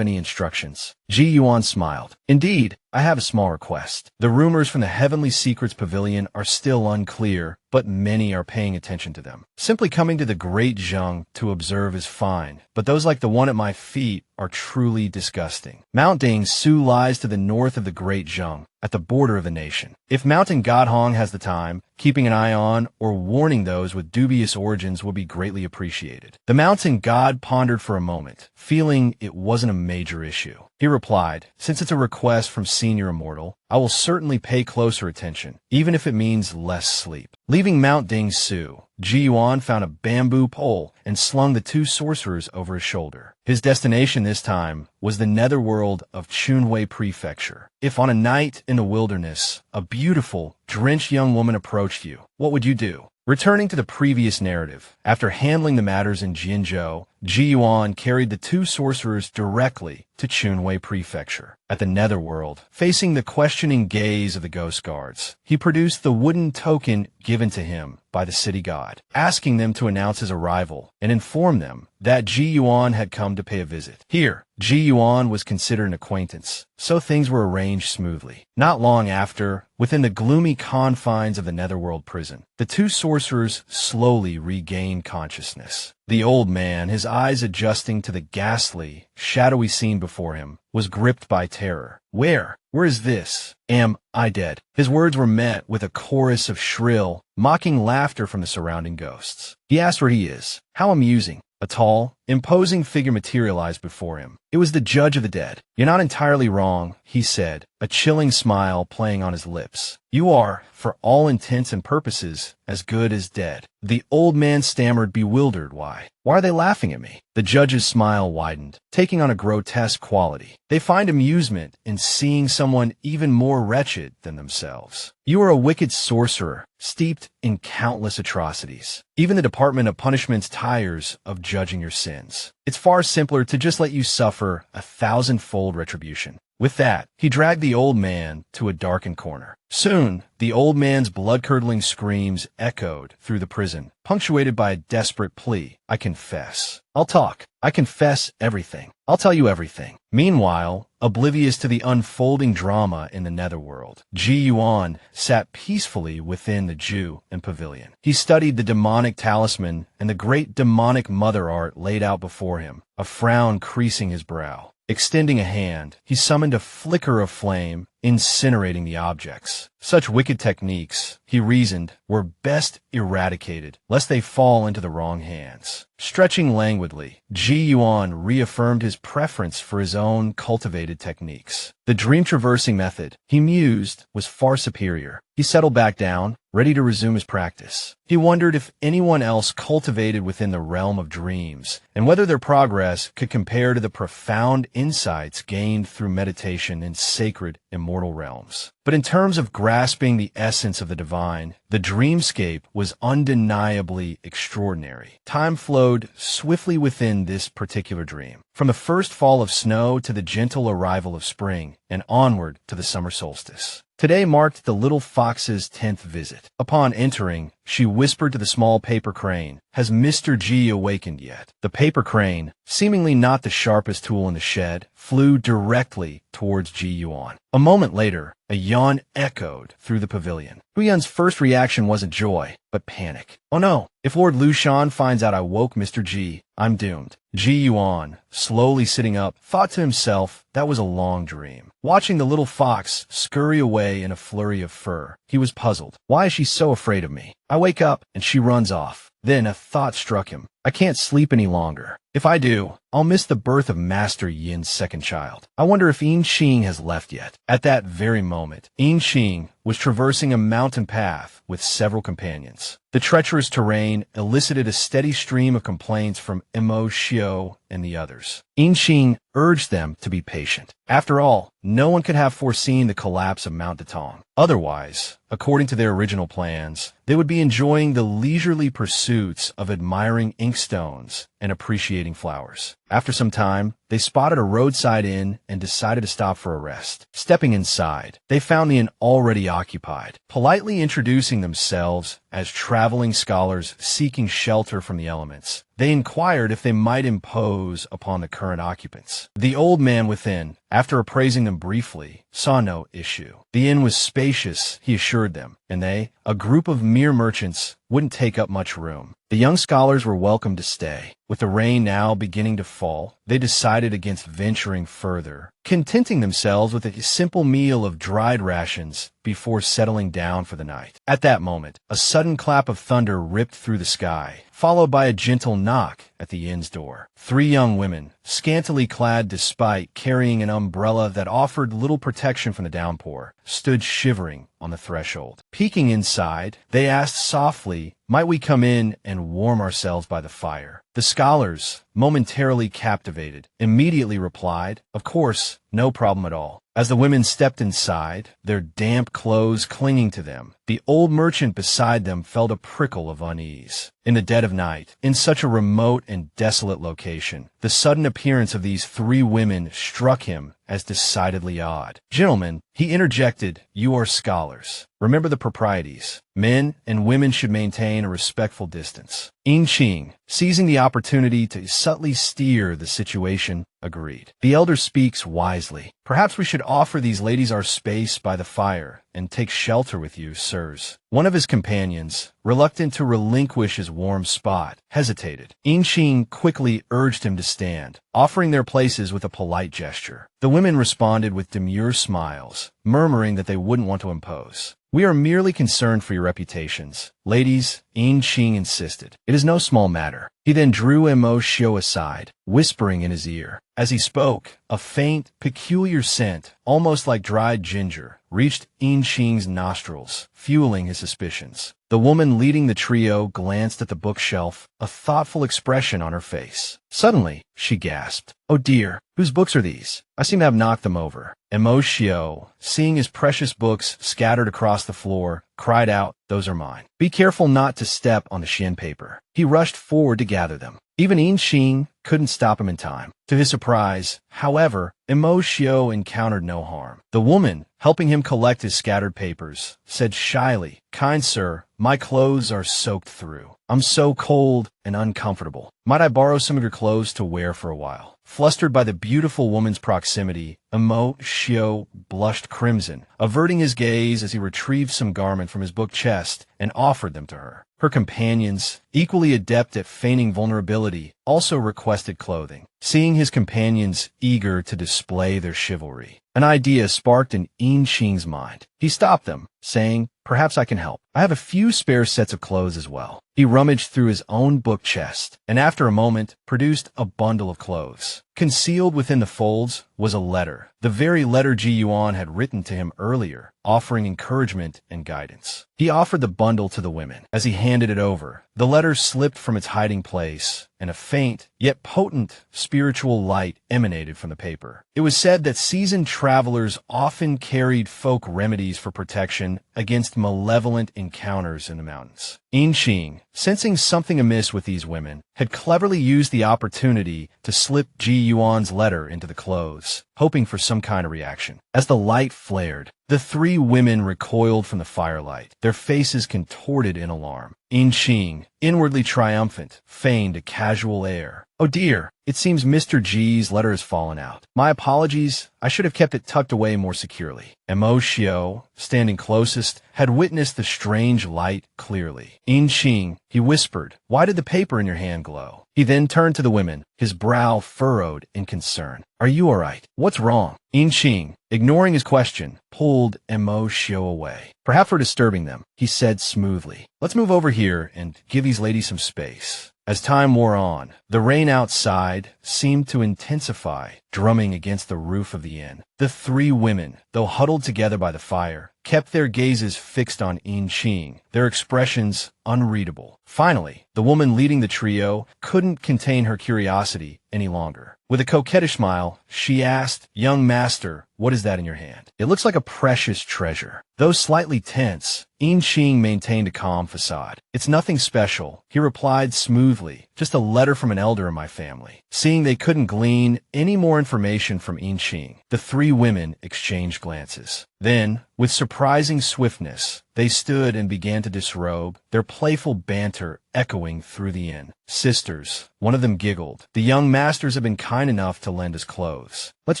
[SPEAKER 1] any instructions. Ji Yuan smiled. Indeed, I have a small request. The rumors from the Heavenly Secrets Pavilion are still unclear, but many are paying attention to them. Simply coming to the Great Zheng to observe is fine, but those like the one at my feet are truly disgusting. Mount Dingsu lies to the north of the Great Zheng, at the border of the nation. If Mountain God Hong has the time, keeping an eye on or warning those with dubious origins will be greatly appreciated. The mountain god pondered for a moment, feeling it wasn't a major issue. He replied, since it's a request from Senior Immortal, I will certainly pay closer attention, even if it means less sleep. Leaving Mount Dingsu, Ji Yuan found a bamboo pole and slung the two sorcerers over his shoulder. His destination this time was the netherworld of Chunwei Prefecture. If on a night in the wilderness, a beautiful, drenched young woman approached you, what would you do? Returning to the previous narrative, after handling the matters in Jinzhou, Ji Yuan carried the two sorcerers directly to Chunwei Prefecture. At the netherworld, facing the questioning gaze of the ghost guards, he produced the wooden token given to him by the city god, asking them to announce his arrival and inform them that Ji Yuan had come to pay a visit. Here, Ji Yuan was considered an acquaintance, so things were arranged smoothly. Not long after, within the gloomy confines of the netherworld prison, the two sorcerers slowly regained consciousness. The old man, his eyes adjusting to the ghastly, shadowy scene before him, was gripped by terror. Where is this? Am I dead? His words were met with a chorus of shrill, mocking laughter from the surrounding ghosts. He asked where he is. How amusing. A tall, imposing figure materialized before him. It was the judge of the dead. You're not entirely wrong, he said, a chilling smile playing on his lips. You are, for all intents and purposes, as good as dead. The old man stammered, bewildered. Why are they laughing at me? The judge's smile widened, taking on a grotesque quality. They find amusement in seeing someone even more wretched than themselves. You are a wicked sorcerer, steeped in countless atrocities. Even the Department of Punishments tires of judging your sins. It's far simpler to just let you suffer 1,000-fold retribution. With that, he dragged the old man to a darkened corner. Soon, the old man's blood-curdling screams echoed through the prison, punctuated by a desperate plea. I confess. I'll talk. I confess everything. I'll tell you everything. Meanwhile, oblivious to the unfolding drama in the netherworld, Ji Yuan sat peacefully within the Ju and pavilion. He studied the demonic talisman and the great demonic mother art laid out before him, a frown creasing his brow. Extending a hand, he summoned a flicker of flame, incinerating the objects. Such wicked techniques, he reasoned, were best eradicated, lest they fall into the wrong hands. Stretching languidly, Ji Yuan reaffirmed his preference for his own cultivated techniques. The dream-traversing method, he mused, was far superior. He settled back down, ready to resume his practice. He wondered if anyone else cultivated within the realm of dreams, and whether their progress could compare to the profound insights gained through meditation in sacred, immortal realms. But in terms of grasping the essence of the divine, the dreamscape was undeniably extraordinary. Time flowed swiftly within this particular dream, from the first fall of snow to the gentle arrival of spring, and onward to the summer solstice. Today marked the little fox's 10th visit. Upon entering, she whispered to the small paper crane, "Has Mr. G awakened yet?" The paper crane, seemingly not the sharpest tool in the shed, flew directly towards Ji Yuan. A moment later, a yawn echoed through the pavilion. Huyun's first reaction wasn't joy, but panic. Oh no, if Lord Lushan finds out I woke Mr. G, I'm doomed. Ji Yuan, slowly sitting up, thought to himself that was a long dream. Watching the little fox scurry away in a flurry of fur, he was puzzled. Why is she so afraid of me? I wake up and she runs off. Then a thought struck him. I can't sleep any longer. If I do, I'll miss the birth of Master Yin's second child. I wonder if Yin Qing has left yet. At that very moment, Yin Qing was traversing a mountain path with several companions. The treacherous terrain elicited a steady stream of complaints from Imo Xiao and the others. Yin Qing urged them to be patient. After all, no one could have foreseen the collapse of Mount Detong. Otherwise, according to their original plans, they would be enjoying the leisurely pursuits of admiring inkstones and appreciating flowers. After some time, they spotted a roadside inn and decided to stop for a rest. Stepping inside, they found the inn already occupied. Politely introducing themselves as traveling scholars seeking shelter from the elements, they inquired if they might impose upon the current occupants. The old man within, after appraising them briefly, saw no issue. The inn was spacious, he assured them, and they, a group of mere merchants, wouldn't take up much room. The young scholars were welcome to stay. With the rain now beginning to fall, they decided against venturing further, contenting themselves with a simple meal of dried rations before settling down for the night. At that moment, a sudden clap of thunder ripped through the sky, followed by a gentle knock at the inn's door. 3 young women, scantily clad despite carrying an umbrella that offered little protection from the downpour, stood shivering on the threshold. Peeking inside, they asked softly, "Might we come in and warm ourselves by the fire?" The scholars, momentarily captivated, immediately replied, "Of course, no problem at all." As the women stepped inside, their damp clothes clinging to them, the old merchant beside them felt a prickle of unease. In the dead of night, in such a remote and desolate location, the sudden appearance of these 3 women struck him as decidedly odd. "Gentlemen," he interjected, "you are scholars. Remember the proprieties. Men and women should maintain a respectful distance." Yin Qing, seizing the opportunity to subtly steer the situation, agreed. "The elder speaks wisely. Perhaps we should offer these ladies our space by the fire and take shelter with you, sirs." One of his companions, reluctant to relinquish his warm spot, hesitated. Yin Qing quickly urged him to stand, offering their places with a polite gesture. The women responded with demure smiles, murmuring that they wouldn't want to impose. "We are merely concerned for your reputations. Ladies," Yin Qing insisted. "It is no small matter." He then drew Imo Xiao aside, whispering in his ear. As he spoke, a faint, peculiar scent, almost like dried ginger, reached Yin Qing's nostrils, fueling his suspicions. The woman leading the trio glanced at the bookshelf, a thoughtful expression on her face. Suddenly, she gasped, "Oh dear, whose books are these? I seem to have knocked them over." Imo Xiao, seeing his precious books scattered across the floor, cried out, "Those are mine. Be careful not to step on the Xian paper." He rushed forward to gather them. Even Yin Qing couldn't stop him in time. To his surprise, however, Imo Xiao encountered no harm. The woman, helping him collect his scattered papers, said shyly, "Kind sir, my clothes are soaked through. I'm so cold and uncomfortable. Might I borrow some of your clothes to wear for a while?" Flustered by the beautiful woman's proximity, Imo Xiao blushed crimson, averting his gaze as he retrieved some garment from his book chest and offered them to her. Her companions, equally adept at feigning vulnerability, also requested clothing. Seeing his companions eager to display their chivalry, an idea sparked in Yin Qing's mind. He stopped them, saying, "Perhaps I can help. I have a few spare sets of clothes as well." He rummaged through his own book chest, and after a moment, produced a bundle of clothes. Concealed within the folds was a letter, the very letter Ji Yuan had written to him earlier, offering encouragement and guidance. He offered the bundle to the women. As he handed it over, the letter slipped from its hiding place, and a faint, yet potent, spiritual light emanated from the paper. It was said that seasoned travelers often carried folk remedies for protection against malevolent encounters in the mountains. Yin Qing, sensing something amiss with these women, had cleverly used the opportunity to slip Ji Yuan's letter into the clothes, hoping for some kind of reaction. As the light flared, the 3 women recoiled from the firelight, their faces contorted in alarm. Yin Qing, inwardly triumphant, feigned a casual air. "Oh dear, it seems Mr. G's letter has fallen out. My apologies, I should have kept it tucked away more securely." Imo Xiao, standing closest, had witnessed the strange light clearly. "Yin Qing," he whispered, "why did the paper in your hand glow?" He then turned to the women, his brow furrowed in concern. "Are you all right? What's wrong?" Yin Qing, ignoring his question, pulled Imo Xiao away. "Perhaps we're disturbing them," he said smoothly. "Let's move over here and give these ladies some space." As time wore on, the rain outside seemed to intensify, drumming against the roof of the inn. The three women, though huddled together by the fire, kept their gazes fixed on Ching, their expressions unreadable. Finally, the woman leading the trio couldn't contain her curiosity any longer. With a coquettish smile, she asked, "Young master, what is that in your hand?" "It looks like a precious treasure." Though slightly tense, Ching maintained a calm facade. "It's nothing special," he replied smoothly, "just a letter from an elder in my family." Seeing they couldn't glean any more information from Ching, the three women exchanged glances. Then, with surprising swiftness, they stood and began to disrobe, their playful banter echoing through the inn. "Sisters," one of them giggled. "The young masters have been kind enough to lend us clothes. Let's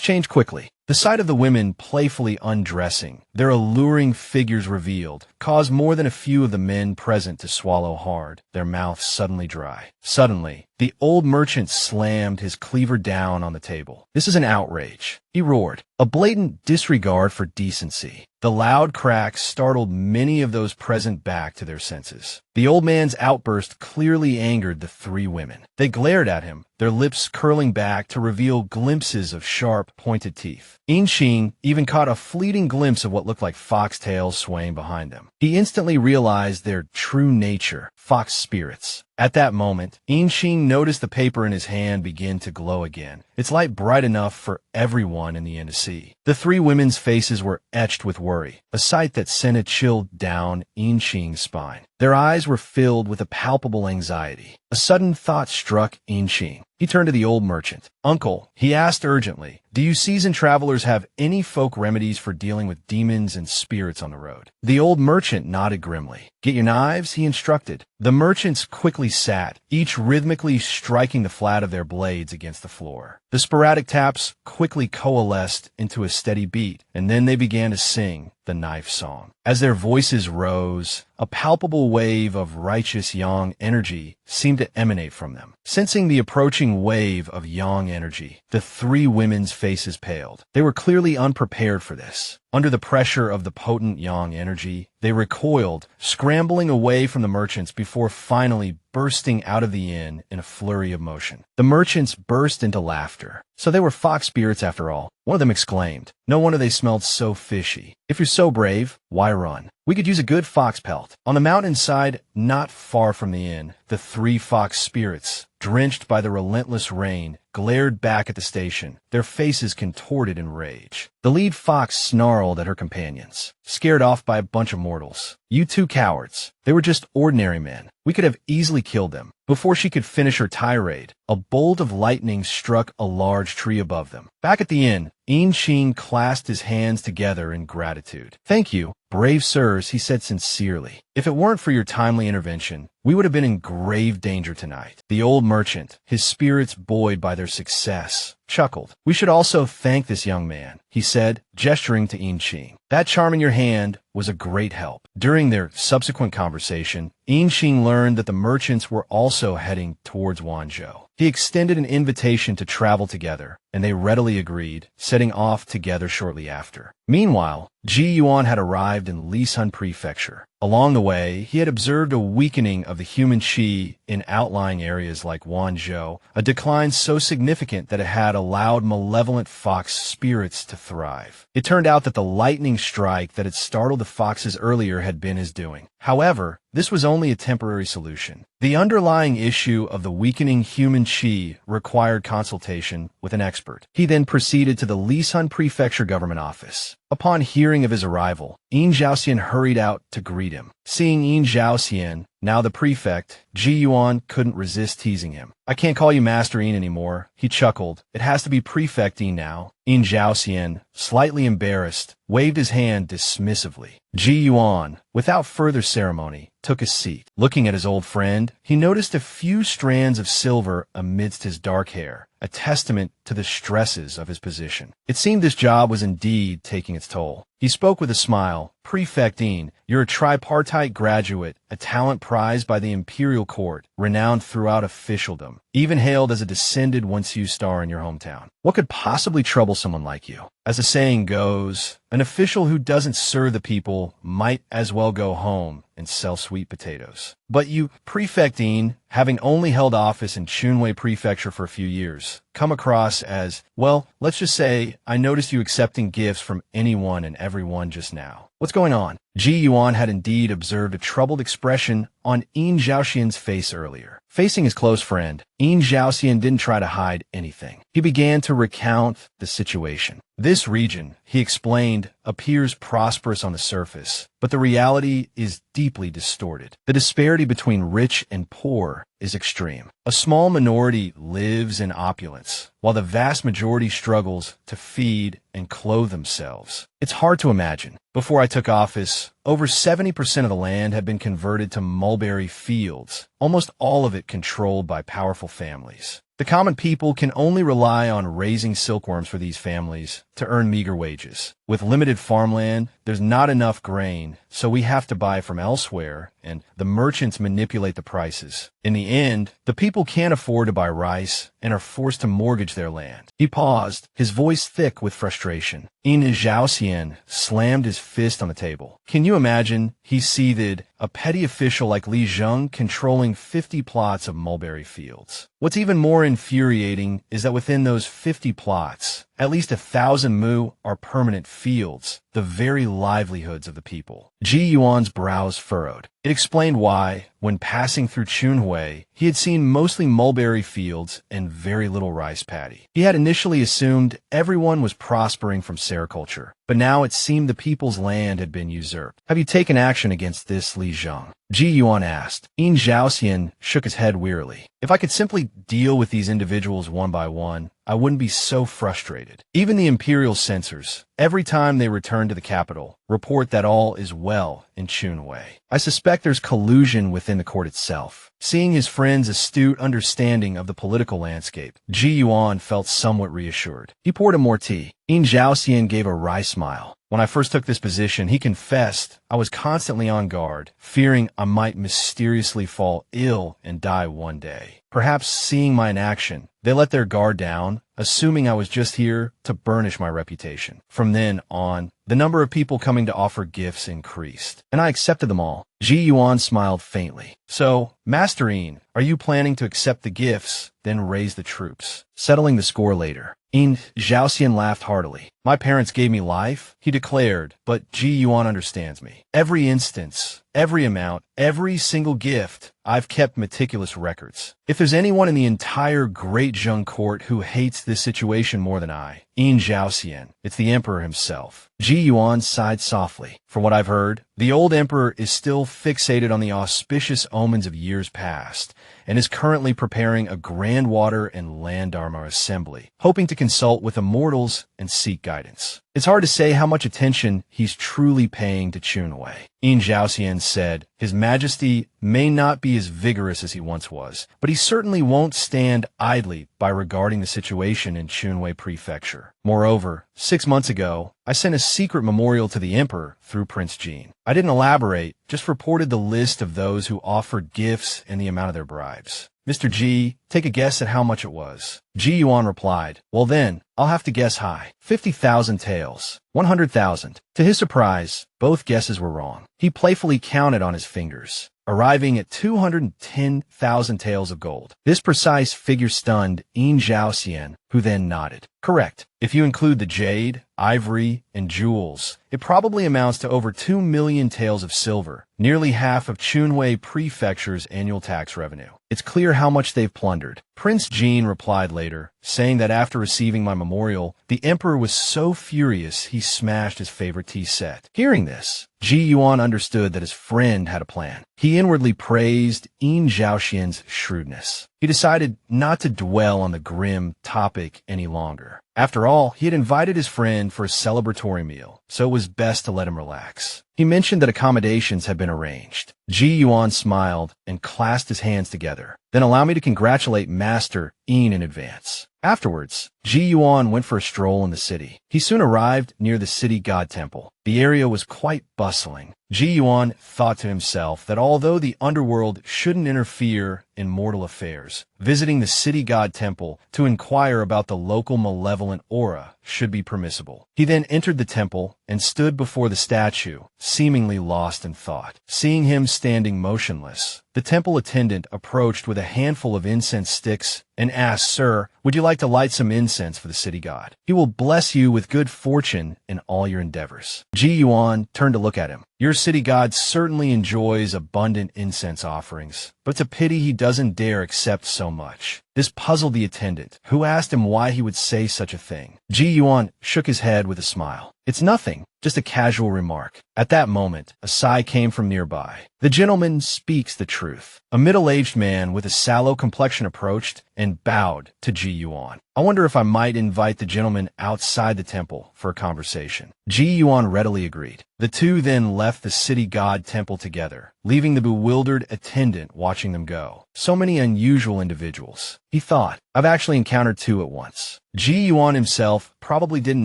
[SPEAKER 1] change quickly." The sight of the women playfully undressing, their alluring figures revealed, caused more than a few of the men present to swallow hard, their mouths suddenly dry. Suddenly, the old merchant slammed his cleaver down on the table. "This is an outrage," he roared, "a blatant disregard for decency." The loud crack startled many of those present back to their senses. The old man's outburst clearly angered the three women. They glared at him, their lips curling back to reveal glimpses of sharp, pointed teeth. Ching even caught a fleeting glimpse of what looked like foxtails swaying behind them. He instantly realized their true nature, fox spirits. At that moment, Ching noticed the paper in his hand begin to glow again, its light bright enough for everyone in the inn to see. The three women's faces were etched with worry, a sight that sent a chill down Ching's spine. Their eyes were filled with a palpable anxiety. A sudden thought struck Ching. He turned to the old merchant. "Uncle," he asked urgently, "do you seasoned travelers have any folk remedies for dealing with demons and spirits on the road?" The old merchant nodded grimly. "Get your knives," he instructed. The merchants quickly sat, each rhythmically striking the flat of their blades against the floor. The sporadic taps quickly coalesced into a steady beat, and then they began to sing the knife song. As their voices rose, a palpable wave of righteous yang energy seemed to emanate from them. Sensing the approaching wave of yang energy, the three women's faces paled. They were clearly unprepared for this. Under the pressure of the potent yang energy, they recoiled, scrambling away from the merchants before finally bursting out of the inn in a flurry of motion. The merchants burst into laughter. "So they were fox spirits after all," one of them exclaimed. "No wonder they smelled so fishy. If you're so brave, why run? We could use a good fox pelt." On the mountainside, not far from the inn, the three fox spirits, drenched by the relentless rain, glared back at the station, their faces contorted in rage. The lead fox snarled at her companions. "Scared off by a bunch of mortals. You two cowards. They were just ordinary men. We could have easily killed them." Before she could finish her tirade, a bolt of lightning struck a large tree above them. Back at the inn, Ching clasped his hands together in gratitude. "Thank you, brave sirs," he said sincerely. "If it weren't for your timely intervention, we would have been in grave danger tonight." The old merchant, his spirits buoyed by their success, chuckled. "We should also thank this young man," he said, gesturing to Ching. "That charm in your hand was a great help." During their subsequent conversation, Ching learned that the merchants were also heading towards Wanzhou. He extended an invitation to travel together, and they readily agreed, setting off together shortly after. Meanwhile, Ji Yuan had arrived in Lisun Prefecture. Along the way, he had observed a weakening of the human qi in outlying areas like Wanzhou, a decline so significant that it had allowed malevolent fox spirits to thrive. It turned out that the lightning strike that had startled the foxes earlier had been his doing. However, this was only a temporary solution. The underlying issue of the weakening human qi required consultation with an expert. He then proceeded to the Lisun Prefecture government office. Upon hearing of his arrival, Yin Zhaoxian hurried out to greet him. Seeing Yin Zhaoxian, now the prefect, Ji Yuan couldn't resist teasing him. "I can't call you Master Yin anymore," he chuckled. "It has to be Prefect Yin now." Yin Zhaoxian, slightly embarrassed, waved his hand dismissively. Ji Yuan, without further ceremony, took a seat. Looking at his old friend, he noticed a few strands of silver amidst his dark hair, a testament to the stresses of his position. It seemed this job was indeed taking its toll. He spoke with a smile. Prefect Yin, you're a tripartite graduate, a talent prized by the imperial court, renowned throughout officialdom, even hailed as a descended once-you star in your hometown. What could possibly trouble someone like you? As the saying goes, an official who doesn't serve the people might as well go home and sell sweet potatoes. But you, Prefect Yin, having only held office in Chunwei Prefecture for a few years, come across as, well, let's just say I noticed you accepting gifts from anyone and everyone just now. What's going on? Ji Yuan had indeed observed a troubled expression on Yin Zhaoxian's face earlier. Facing his close friend, Yin Zhaoxian didn't try to hide anything. He began to recount the situation. This region, he explained, appears prosperous on the surface, but the reality is deeply distorted. The disparity between rich and poor is extreme. A small minority lives in opulence, while the vast majority struggles to feed and clothe themselves. It's hard to imagine. Before I took office, over 70% of the land had been converted to mulberry fields, almost all of it controlled by powerful families. The common people can only rely on raising silkworms for these families to earn meager wages. With limited farmland, there's not enough grain, so we have to buy from elsewhere, and the merchants manipulate the prices. In the end, the people can't afford to buy rice and are forced to mortgage their land. He paused, his voice thick with frustration. Yin Zhaoxian slammed his fist on the table. Can you imagine, he seethed, a petty official like Li Zheng controlling 50 plots of mulberry fields? What's even more infuriating is that within those 50 plots, at least 1,000 mu are permanent fields, the very livelihoods of the people. Ji Yuan's brows furrowed. It explained why, when passing through Chunhui, he had seen mostly mulberry fields and very little rice paddy. He had initially assumed everyone was prospering from sericulture, but now it seemed the people's land had been usurped. Have you taken action against this, Li Zheng? Ji Yuan asked. Yin Zhaoxian shook his head wearily. If I could simply deal with these individuals one by one, I wouldn't be so frustrated. Even the imperial censors, every time they return to the capital, report that all is well in Chunwei. I suspect there's collusion within the court itself. Seeing his friend's astute understanding of the political landscape, Ji Yuan felt somewhat reassured. He poured him more tea. Yin Zhaoxian gave a wry smile. When I first took this position, he confessed I was constantly on guard, fearing I might mysteriously fall ill and die one day. Perhaps seeing my inaction, they let their guard down, assuming I was just here to burnish my reputation. From then on, the number of people coming to offer gifts increased, and I accepted them all. Ji Yuan smiled faintly. So, Master Yin, are you planning to accept the gifts, then raise the troops? Settling the score later. Yin Zhaoxian laughed heartily. My parents gave me life, he declared, but Ji Yuan understands me. Every instance, every amount, every single gift, I've kept meticulous records. If there's anyone in the entire Great Zheng court who hates this situation more than I, Yin Zhaoxian, it's the emperor himself. Ji Yuan sighed softly. From what I've heard, the old emperor is still fixated on the auspicious omens of years past, and is currently preparing a grand water and land dharma assembly, hoping to consult with immortals and seek guidance. It's hard to say how much attention he's truly paying to Chunwei. Yin Zhaoxian said, His Majesty may not be as vigorous as he once was, but he certainly won't stand idly by regarding the situation in Chunwei Prefecture. Moreover, 6 months ago, I sent a secret memorial to the Emperor through Prince Jin. I didn't elaborate, just reported the list of those who offered gifts and the amount of their bribes. Mr. Ji, take a guess at how much it was. Ji Yuan replied, Well then, I'll have to guess high. 50,000 taels. 100,000. To his surprise, both guesses were wrong. He playfully counted on his fingers, arriving at 210,000 taels of gold. This precise figure stunned Yin Zhaoxian, who then nodded. Correct. If you include the jade, ivory, and jewels, it probably amounts to over 2 million taels of silver, nearly half of Chunwei Prefecture's annual tax revenue. It's clear how much they've plundered. Prince Jin replied later, saying that after receiving my memorial, the emperor was so furious he smashed his favorite tea set. Hearing this, Ji Yuan understood that his friend had a plan. He inwardly praised Yin Zhaoxian's shrewdness. He decided not to dwell on the grim topic any longer. After all, he had invited his friend for a celebratory meal, so it was best to let him relax. He mentioned that accommodations had been arranged. Ji Yuan smiled and clasped his hands together. Then allow me to congratulate Master Yin in advance. Afterwards, Ji Yuan went for a stroll in the city. He soon arrived near the city god temple. The area was quite bustling. Ji Yuan thought to himself that although the underworld shouldn't interfere in mortal affairs, visiting the city god temple to inquire about the local malevolent aura should be permissible. He then entered the temple and stood before the statue, seemingly lost in thought. Seeing him standing motionless, the temple attendant approached with a handful of incense sticks and asked, "Sir, would you like to light some incense for the city god? He will bless you with good fortune in all your endeavors." Ji Yuan turned to look at him. "Your city god certainly enjoys abundant incense offerings, but it's a pity he doesn't dare accept so much." This puzzled the attendant, who asked him why he would say such a thing. Ji Yuan shook his head with a smile. "It's nothing, just a casual remark." At that moment, a sigh came from nearby. "The gentleman speaks the truth." A middle-aged man with a sallow complexion approached and bowed to Ji Yuan. "I wonder if I might invite the gentleman outside the temple for a conversation." Ji Yuan readily agreed. The two then left the city god temple together, leaving the bewildered attendant watching them go. So many unusual individuals. He thought, "I've actually encountered two at once." Ji Yuan himself probably didn't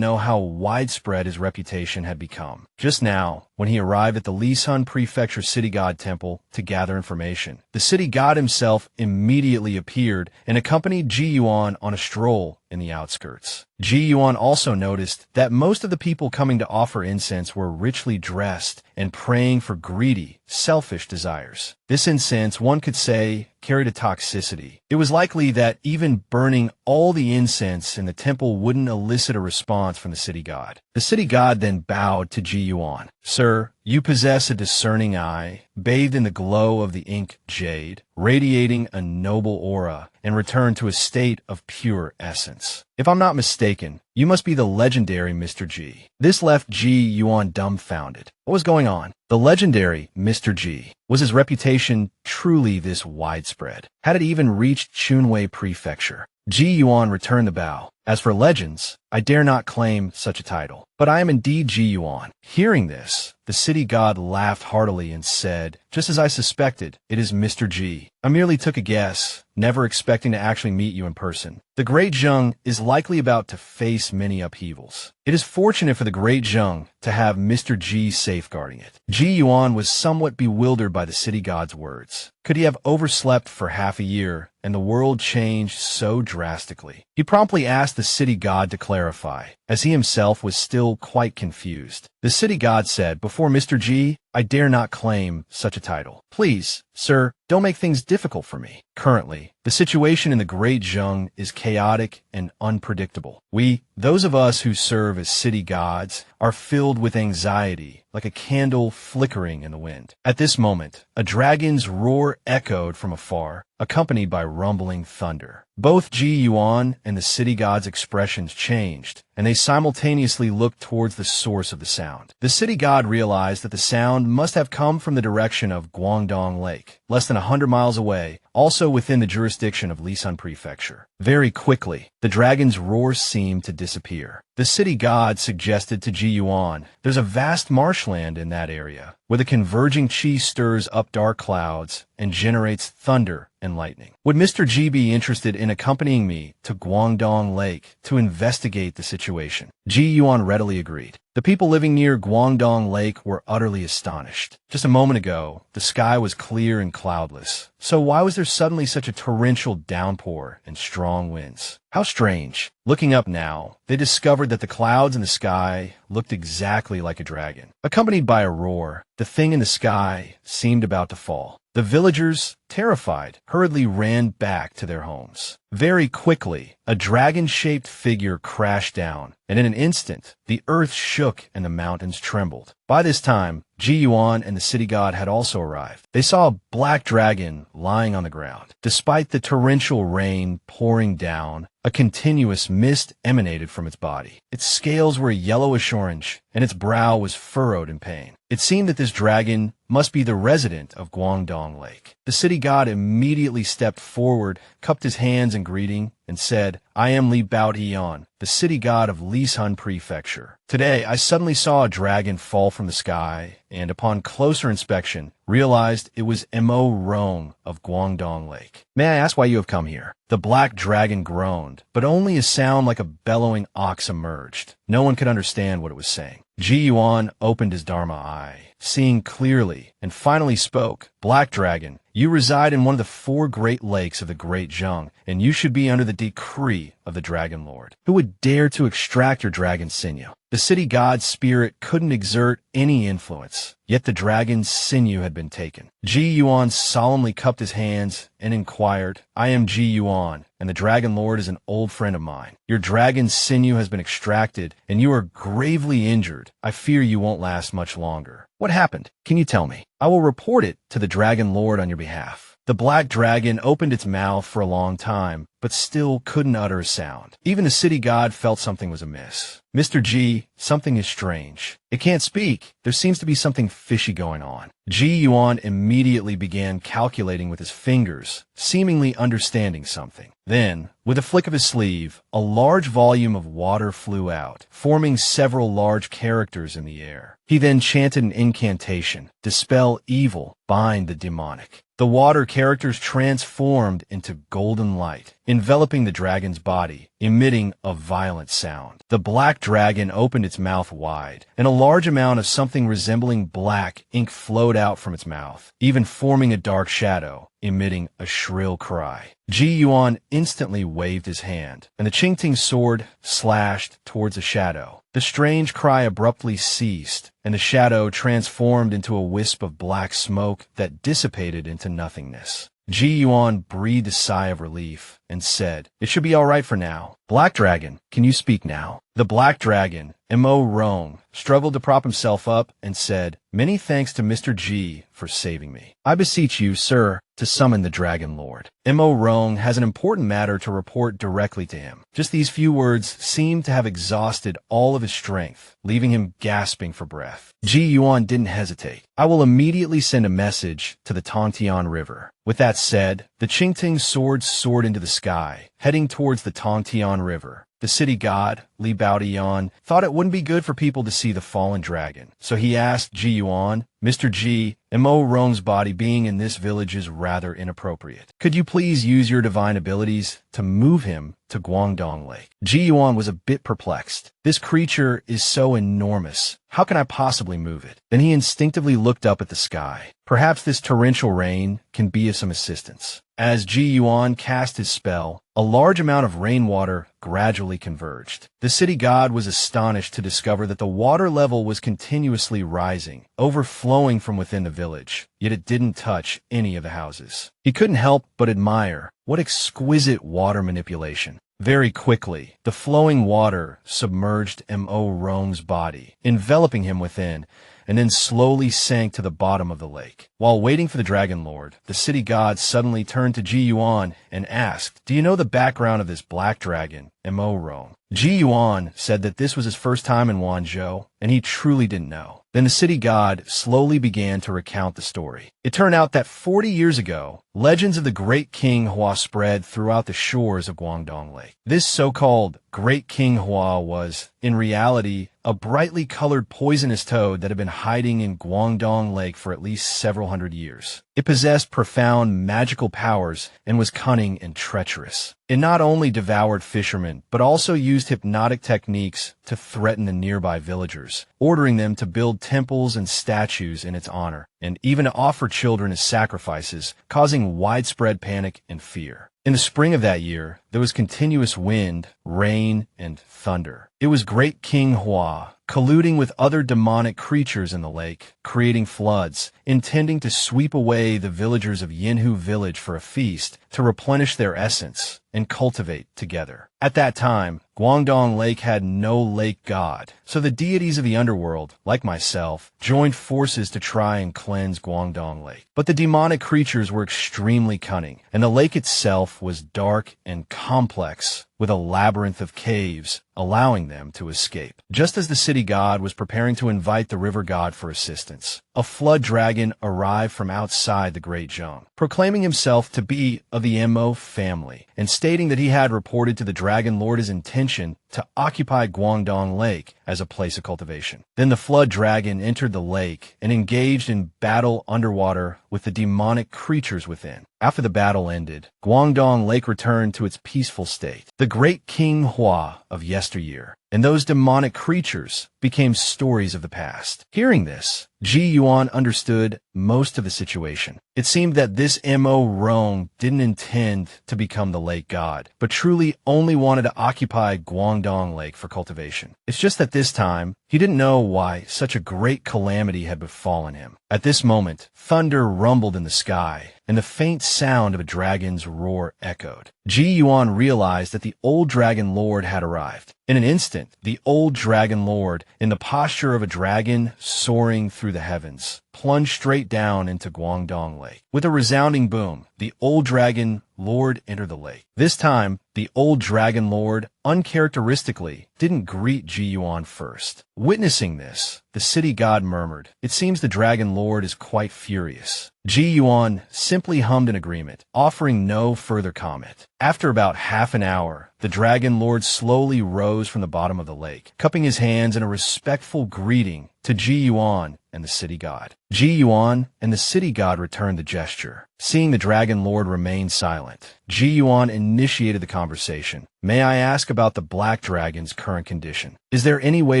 [SPEAKER 1] know how widespread his reputation had become. Just now, when he arrived at the Lisan Prefecture city god temple to gather information, the city god himself immediately appeared and accompanied Ji Yuan on a stroll in the outskirts. Ji Yuan also noticed that most of the people coming to offer incense were richly dressed and praying for greedy, selfish desires. This incense, one could say, carried a toxicity. It was likely that even burning all the incense in the temple wouldn't elicit a response from the city god. The city god then bowed to Ji Yuan. "Sir, you possess a discerning eye, bathed in the glow of the ink jade, radiating a noble aura, and returned to a state of pure essence. If I'm not mistaken, you must be the legendary Mr. G." This left Ji Yuan dumbfounded. What was going on? The legendary Mr. G. Was his reputation truly this widespread? Had it even reached Chunwei Prefecture? Ji Yuan returned the bow. "As for legends, I dare not claim such a title, but I am indeed Ji Yuan." Hearing this, the city god laughed heartily and said, "Just as I suspected, it is Mr. G. I merely took a guess, never expecting to actually meet you in person. The Great Zheng is likely about to face many upheavals. It is fortunate for the Great Zheng to have Mr. G safeguarding it." Ji Yuan was somewhat bewildered by the city god's words. Could he have overslept for half a year and the world changed so drastically? He promptly asked the city god to clarify, as he himself was still quite confused. The city god said, "Before Mr. G, I dare not claim such a title. Please, sir, don't make things difficult for me. Currently, the situation in the Great Zheng is chaotic and unpredictable. We, those of us who serve as city gods, are filled with anxiety, like a candle flickering in the wind." At this moment, a dragon's roar echoed from afar, accompanied by rumbling thunder. Both Ji Yuan and the city god's expressions changed, and they simultaneously looked towards the source of the sound. The city god realized that the sound must have come from the direction of Guangdong Lake, less than 100 miles away, also within the jurisdiction of Lisan Prefecture. Very quickly, the dragon's roar seemed to disappear. The city god suggested to Ji Yuan, "There's a vast marshland in that area, where the converging chi stirs up dark clouds and generates thunder and lightning. Would Mr. G be interested in accompanying me to Guangdong Lake to investigate the situation?" Ji Yuan readily agreed. The people living near Guangdong Lake were utterly astonished. Just a moment ago, the sky was clear and cloudless. So why was there suddenly such a torrential downpour and strong winds? How strange. Looking up now, they discovered that the clouds in the sky looked exactly like a dragon. Accompanied by a roar, the thing in the sky seemed about to fall. The villagers, terrified, hurriedly ran back to their homes. Very quickly, a dragon-shaped figure crashed down, and in an instant, the earth shook and the mountains trembled. By this time, Ji Yuan and the city god had also arrived. They saw a black dragon lying on the ground. Despite the torrential rain pouring down, a continuous mist emanated from its body. Its scales were yellowish-orange, and its brow was furrowed in pain. It seemed that this dragon must be the resident of Guangdong Lake. The city god immediately stepped forward, cupped his hands in greeting, and said, "I am Li Baotian, the city god of Lisan Prefecture. Today, I suddenly saw a dragon fall from the sky, and upon closer inspection, realized it was Mo Rong of Guangdong Lake. "May I ask why you have come here?" The black dragon groaned, but only a sound like a bellowing ox emerged. No one could understand what it was saying. Ji Yuan opened his Dharma eye, seeing clearly, and finally spoke. "Black Dragon, you reside in one of the 4 great lakes of the Great Zheng, and you should be under the decree of the Dragon Lord. Who would dare to extract your dragon sinew?" The city god's spirit couldn't exert any influence, yet the dragon's sinew had been taken. Ji Yuan solemnly cupped his hands and inquired, "I am Ji Yuan, and the Dragon Lord is an old friend of mine. Your dragon's sinew has been extracted, and you are gravely injured. I fear you won't last much longer. What happened? Can you tell me? I will report it to the Dragon Lord on your behalf." The black dragon opened its mouth for a long time, but still couldn't utter a sound. Even the city god felt something was amiss. "Mr. G, something is strange. It can't speak. There seems to be something fishy going on." Ji Yuan immediately began calculating with his fingers, seemingly understanding something. Then, with a flick of his sleeve, a large volume of water flew out, forming several large characters in the air. He then chanted an incantation, "Dispel evil, bind the demonic." The water characters transformed into golden light, enveloping the dragon's body, emitting a violent sound. The black dragon opened its mouth wide, and a large amount of something resembling black ink flowed out from its mouth, even forming a dark shadow, emitting a shrill cry. Ji Yuan instantly waved his hand, and the Qingting sword slashed towards the shadow. The strange cry abruptly ceased, and the shadow transformed into a wisp of black smoke that dissipated into nothingness. Ji Yuan breathed a sigh of relief and said, "It should be all right for now. Black Dragon, can you speak now?" The black dragon, Mo Rong, struggled to prop himself up and said, "Many thanks to Mr. G for saving me. I beseech you, sir, to summon the Dragon Lord. Mo Rong has an important matter to report directly to him." Just these few words seemed to have exhausted all of his strength, leaving him gasping for breath. Ji Yuan didn't hesitate. "I will immediately send a message to the Tongtian River." With that said, the Qingting sword soared into the sky, heading towards the Tongtian River. The city god, Li Baodian, thought it wouldn't be good for people to see the fallen dragon. So he asked Ji Yuan, "Mr. G, Mo Rong's body being in this village is rather inappropriate. Could you please use your divine abilities to move him to Guangdong Lake?" Ji Yuan was a bit perplexed. This creature is so enormous. How can I possibly move it? Then he instinctively looked up at the sky. Perhaps this torrential rain can be of some assistance. As Ji Yuan cast his spell, a large amount of rainwater gradually converged. The city god was astonished to discover that the water level was continuously rising, overflowing from within the village, yet it didn't touch any of the houses. He couldn't help but admire what exquisite water manipulation. Very quickly, the flowing water submerged Mo Rong's body, enveloping him within, and then slowly sank to the bottom of the lake. While waiting for the Dragon Lord, the city god suddenly turned to Ji Yuan and asked, "Do you know the background of this black dragon, Mo Rong?" Ji Yuan said that this was his first time in Wanzhou, and he truly didn't know. Then the city god slowly began to recount the story. It turned out that 40 years ago, legends of the Great King Hua spread throughout the shores of Guangdong Lake. This so-called Great King Hua was, in reality, a brightly colored poisonous toad that had been hiding in Guangdong Lake for at least several hundred years. It possessed profound magical powers and was cunning and treacherous. It not only devoured fishermen, but also used hypnotic techniques to threaten the nearby villagers, ordering them to build temples and statues in its honor, and even to offer children as sacrifices, causing widespread panic and fear. In the spring of that year, there was continuous wind, rain, and thunder. It was Great King Hua, colluding with other demonic creatures in the lake, creating floods, intending to sweep away the villagers of Yinhu village for a feast to replenish their essence and cultivate together. At that time, Guangdong Lake had no lake god, so the deities of the underworld, like myself, joined forces to try and cleanse Guangdong Lake. But the demonic creatures were extremely cunning, and the lake itself was dark and complex, with a labyrinth of caves, allowing them to escape. Just as the city god was preparing to invite the river god for assistance, a flood dragon arrived from outside the Great Zhang, proclaiming himself to be of the Mo family, and stating that he had reported to the Dragon Lord his intention to occupy Guangdong Lake as a place of cultivation. Then the flood dragon entered the lake and engaged in battle underwater with the demonic creatures within. After the battle ended, Guangdong Lake returned to its peaceful state. The great King Hua of yesteryear and those demonic creatures became stories of the past. Hearing this, Ji Yuan understood most of the situation. It seemed that this Mo Rong didn't intend to become the lake god, but truly only wanted to occupy Guangdong Lake for cultivation. It's just that this time, he didn't know why such a great calamity had befallen him. At this moment, thunder rumbled in the sky, and the faint sound of a dragon's roar echoed. Ji Yuan realized that the old Dragon Lord had arrived. In an instant, the old Dragon Lord, in the posture of a dragon soaring through the heavens, plunged straight down into Guangdong Lake. With a resounding boom, the old Dragon Lord entered the lake. This time, the old Dragon Lord, uncharacteristically, didn't greet Ji Yuan first. Witnessing this, the city god murmured, "It seems the Dragon Lord is quite furious." Ji Yuan simply hummed in agreement, offering no further comment. After about half an hour, the Dragon Lord slowly rose from the bottom of the lake, cupping his hands in a respectful greeting to Ji Yuan and the city god. Ji Yuan and the city god returned the gesture. Seeing the Dragon Lord remain silent, Ji Yuan initiated the conversation. "May I ask about the Black Dragon's current condition? Is there any way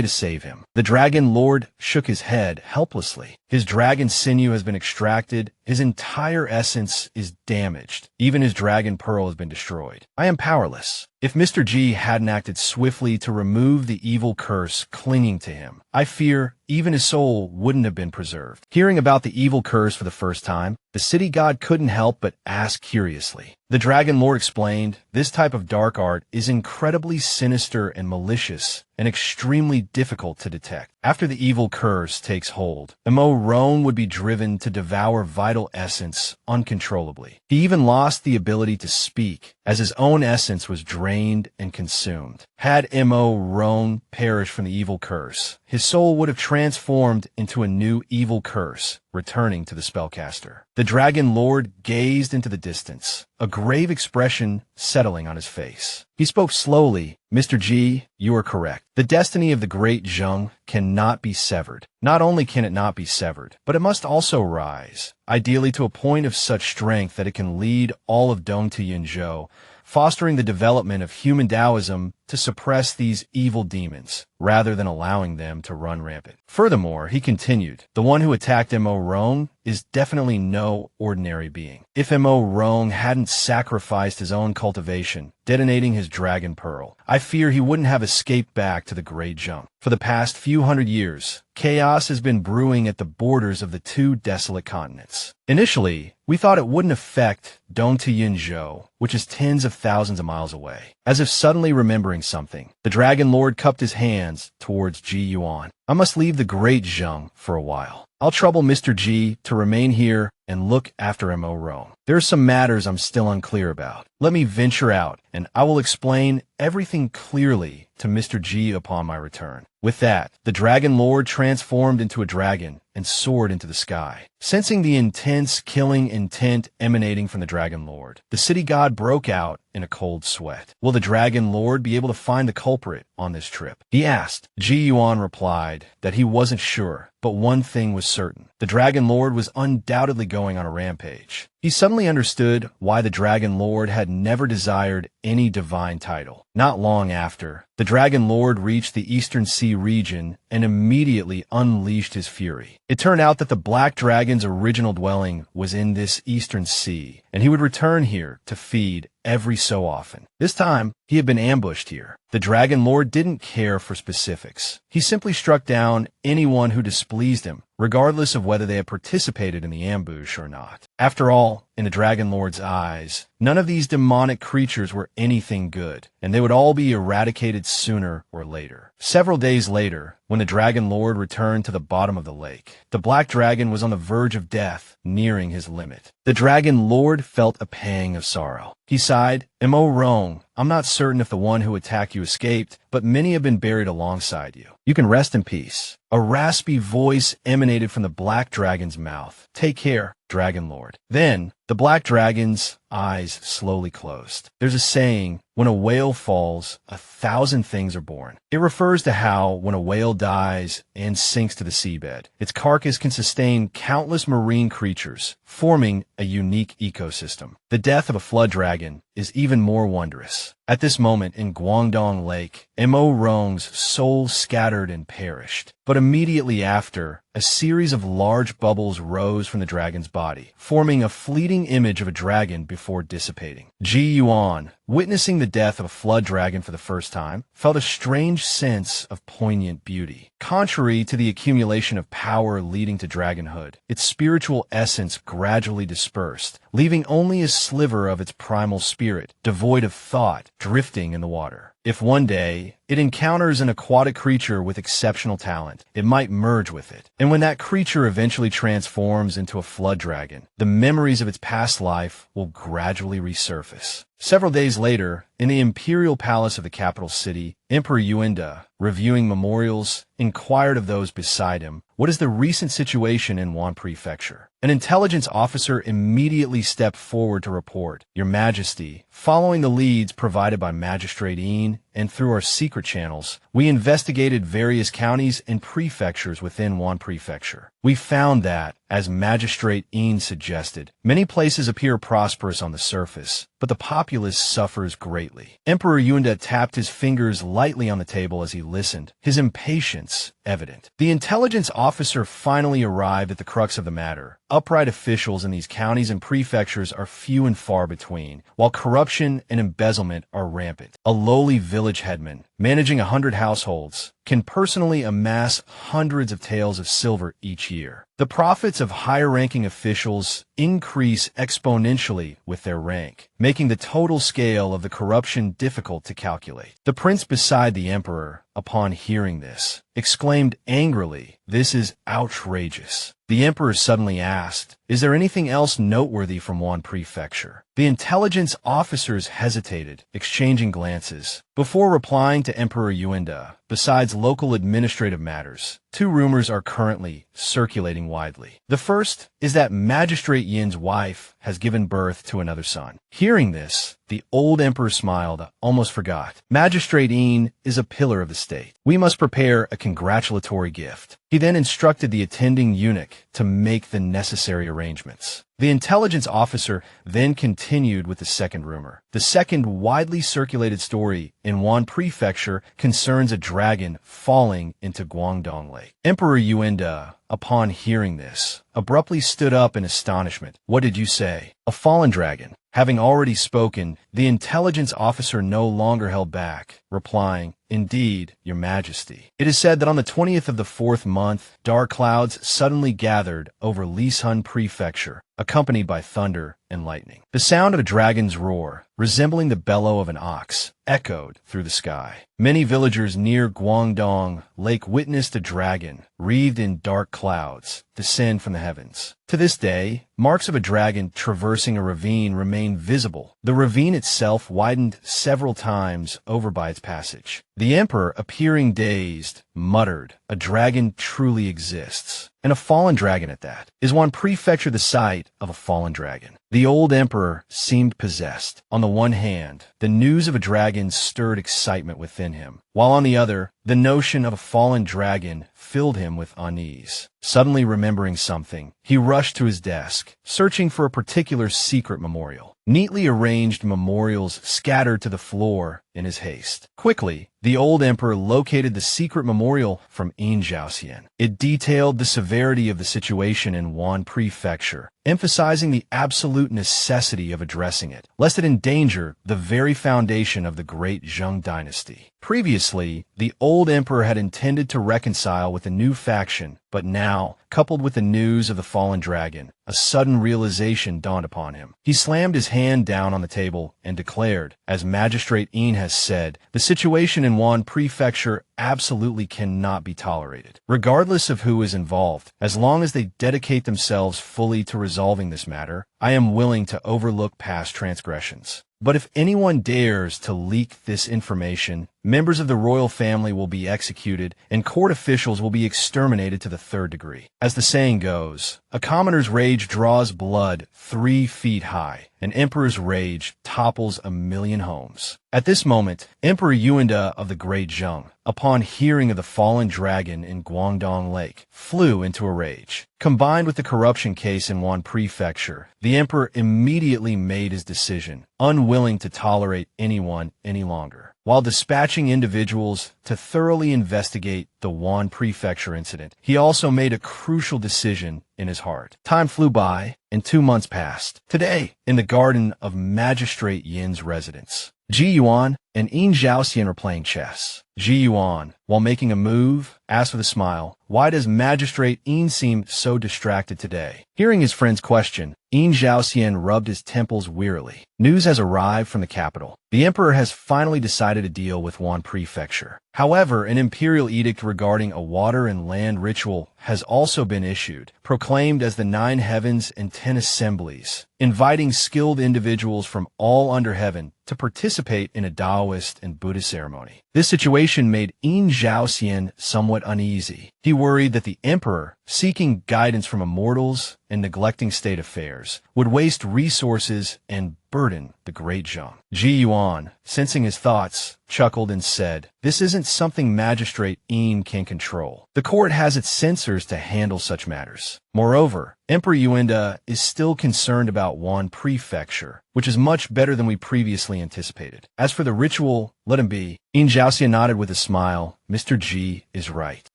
[SPEAKER 1] to save him?" The Dragon Lord shook his head helplessly. "His dragon sinew has been extracted. His entire essence is damaged. Even his dragon pearl has been destroyed. I am powerless. If Mr. G hadn't acted swiftly to remove the evil curse clinging to him, I fear even his soul wouldn't have been preserved." Hearing about the evil curse for the first time, the city god couldn't help but ask curiously. The Dragon Lord explained, "This type of dark art is incredibly sinister and malicious, and extremely difficult to detect. After the evil curse takes hold, Mo Roan would be driven to devour vital essence uncontrollably. He even lost the ability to speak, as his own essence was drained and consumed. Had Mo Roan perished from the evil curse, his soul would have transformed into a new evil curse, returning to the spellcaster." The Dragon Lord gazed into the distance, a grave expression settling on his face. He spoke slowly. "Mr. G, you are correct. The destiny of the Great Zheng cannot be severed. Not only can it not be severed, but it must also rise, ideally to a point of such strength that it can lead all of Dong to Yinzhou, fostering the development of human Taoism to suppress these evil demons, rather than allowing them to run rampant." Furthermore, he continued, "The one who attacked Mo Rong is definitely no ordinary being. If Mo Rong hadn't sacrificed his own cultivation, detonating his dragon pearl, I fear he wouldn't have escaped back to the Great Zheng. For the past few hundred years, chaos has been brewing at the borders of the two desolate continents. Initially, we thought it wouldn't affect Dong to Yinzhou, which is tens of thousands of miles away." As if suddenly remembering something, the Dragon Lord cupped his hands towards Ji Yuan. "I must leave the Great Zheng for a while. I'll trouble Mr. G to remain here and look after Mo Rong. There are some matters I'm still unclear about. Let me venture out, and I will explain everything clearly to Mr. G upon my return." With that, the Dragon Lord transformed into a dragon and soared into the sky. Sensing the intense killing intent emanating from the Dragon Lord, the city god broke out in a cold sweat. "Will the Dragon Lord be able to find the culprit on this trip?" he asked. Ji Yuan replied that he wasn't sure, but one thing was certain. The Dragon Lord was undoubtedly going on a rampage. He suddenly understood why the Dragon Lord had never desired any divine title. Not long after, the Dragon Lord reached the Eastern Sea region and immediately unleashed his fury. It turned out that the Black Dragon's original dwelling was in this Eastern Sea, and he would return here to feed every so often. This time, he had been ambushed here. The Dragon Lord didn't care for specifics. He simply struck down anyone who displeased him, regardless of whether they had participated in the ambush or not. After all, in the Dragon Lord's eyes, none of these demonic creatures were anything good, and they would all be eradicated sooner or later. Several days later, when the Dragon Lord returned to the bottom of the lake, the Black Dragon was on the verge of death, nearing his limit. The Dragon Lord felt a pang of sorrow. He sighed, "Am-o wrong? I'm not certain if the one who attacked you escaped, but many have been buried alongside you. You can rest in peace." A raspy voice emanated from the Black Dragon's mouth. "Take care, Dragon Lord." Then, the Black Dragon's eyes slowly closed. There's a saying, when a whale falls, 1,000 things are born. It refers to how, when a whale dies and sinks to the seabed, its carcass can sustain countless marine creatures, forming a unique ecosystem. The death of a flood dragon is even more wondrous. At this moment in Guangdong Lake, Mo Rong's soul scattered and perished. But immediately after, a series of large bubbles rose from the dragon's body, forming a fleeting image of a dragon before dissipating. Ji Yuan, witnessing the death of a flood dragon for the first time, felt a strange sense of poignant beauty. Contrary to the accumulation of power leading to dragonhood, its spiritual essence gradually dispersed, leaving only a sliver of its primal spirit, devoid of thought, drifting in the water. If one day it encounters an aquatic creature with exceptional talent, it might merge with it. And when that creature eventually transforms into a flood dragon, the memories of its past life will gradually resurface. Several days later, in the imperial palace of the capital city, Emperor Yuenda, reviewing memorials, inquired of those beside him, "What is the recent situation in Wan Prefecture?" An intelligence officer immediately stepped forward to report, "Your Majesty, following the leads provided by Magistrate Yin and through our secret channels, we investigated various counties and prefectures within Wan Prefecture. We found that, as Magistrate Yin suggested, many places appear prosperous on the surface, but the populace suffers greatly." Emperor Yuenda tapped his fingers lightly on the table as he listened, his impatience evident. The intelligence officer finally arrived at the crux of the matter. Upright officials in these counties and prefectures are few and far between, while corruption and embezzlement are rampant. A lowly village headman, managing 100 households, can personally amass hundreds of taels of silver each year. The profits of higher-ranking officials increase exponentially with their rank, making the total scale of the corruption difficult to calculate. The prince beside the emperor, upon hearing this, exclaimed angrily, "This is outrageous." The emperor suddenly asked, "Is there anything else noteworthy from Wan Prefecture?" The intelligence officers hesitated, exchanging glances. Before replying to Emperor Yuenda, besides local administrative matters, 2 rumors are currently circulating widely. The first is that Magistrate Yin's wife has given birth to another son. Hearing this, the old emperor smiled, almost forgot. Magistrate Yin is a pillar of the state. We must prepare a congratulatory gift. He then instructed the attending eunuch to make the necessary arrangements. The intelligence officer then continued with the second rumor. The second widely circulated story in Wan Prefecture concerns a dragon falling into Guangdong Lake. Emperor Yuenda, upon hearing this, abruptly stood up in astonishment. "What did you say?" "A fallen dragon." Having already spoken, the intelligence officer no longer held back, replying, "Indeed, Your Majesty. It is said that on the 20th of the 4th month, dark clouds suddenly gathered over Lishun Prefecture, accompanied by thunder and lightning. The sound of a dragon's roar, resembling the bellow of an ox, echoed through the sky. Many villagers near Guangdong Lake witnessed a dragon, wreathed in dark clouds, descend from the heavens. To this day, marks of a dragon traversing a ravine remain visible. The ravine itself widened several times over by its passage. The emperor, appearing dazed, muttered, "A dragon truly exists. And a fallen dragon at that. Is Wan Prefecture the site of a fallen dragon?" The old emperor seemed possessed. On the one hand, the news of a dragon stirred excitement within him, while on the other, the notion of a fallen dragon filled him with unease. Suddenly remembering something, he rushed to his desk, searching for a particular secret memorial. Neatly arranged memorials scattered to the floor in his haste. Quickly, the old emperor located the secret memorial from Yin Zhaoxian. It detailed the severity of the situation in Wan Prefecture, emphasizing the absolute necessity of addressing it, lest it endanger the very foundation of the great Zheng dynasty. Previously, the old emperor had intended to reconcile with the new faction, but now, coupled with the news of the fallen dragon, a sudden realization dawned upon him. He slammed his hand down on the table and declared, as Magistrate Yin has said, the situation in Wan Prefecture absolutely cannot be tolerated. Regardless of who is involved, as long as they dedicate themselves fully to resolving this matter, I am willing to overlook past transgressions. But if anyone dares to leak this information, members of the royal family will be executed and court officials will be exterminated to the third degree. As the saying goes, a commoner's rage draws blood 3 feet high. An emperor's rage topples 1,000,000 homes. At this moment, Emperor Yuanda of the Great Zheng, upon hearing of the fallen dragon in Guangdong Lake, flew into a rage. Combined with the corruption case in Wan Prefecture, the emperor immediately made his decision, unwilling to tolerate anyone any longer. While dispatching individuals to thoroughly investigate the Wan Prefecture incident, he also made a crucial decision in his heart. Time flew by, and 2 months passed. Today, in the garden of Magistrate Yin's residence, Ji Yuan and Yin Zhaoxian are playing chess. Ji Yuan, while making a move, asked with a smile, "Why does Magistrate Yin seem so distracted today?" Hearing his friend's question, Yin Zhaoxian rubbed his temples wearily. News has arrived from the capital. The emperor has finally decided to deal with Wan Prefecture. However, an imperial edict regarding a water and land ritual has also been issued, proclaimed as the 9 heavens and 10 assemblies, inviting skilled individuals from all under heaven to participate in a Taoist and Buddhist ceremony. This situation made Yin Zhaoxian somewhat uneasy. He worried that the emperor, seeking guidance from immortals and neglecting state affairs, would waste resources and burden the great Zheng. Ji Yuan, sensing his thoughts, chuckled and said, "This isn't something Magistrate Yin can control. The court has its censors to handle such matters. Moreover, Emperor Yuanda is still concerned about Wan Prefecture, which is much better than we previously anticipated. As for the ritual, let him be." Yin Zhaoxian nodded with a smile. Mr. Ji is right.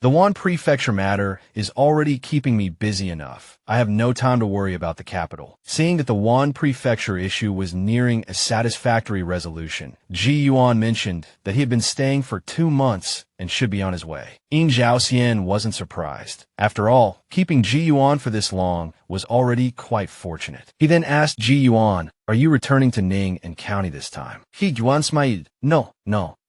[SPEAKER 1] The Wan Prefecture matter is already keeping me busy enough. I have no time to worry about the capital. Seeing that the Wan Prefecture issue was nearing a satisfactory resolution, Ji Yuan mentioned that he had been staying for 2 months and should be on his way. Yin Zhaoxian wasn't surprised. After all, keeping Ji Yuan for this long was already quite fortunate. He then asked Ji Yuan, "Are you returning to Ning and County this time?" He Yuan smiled. No.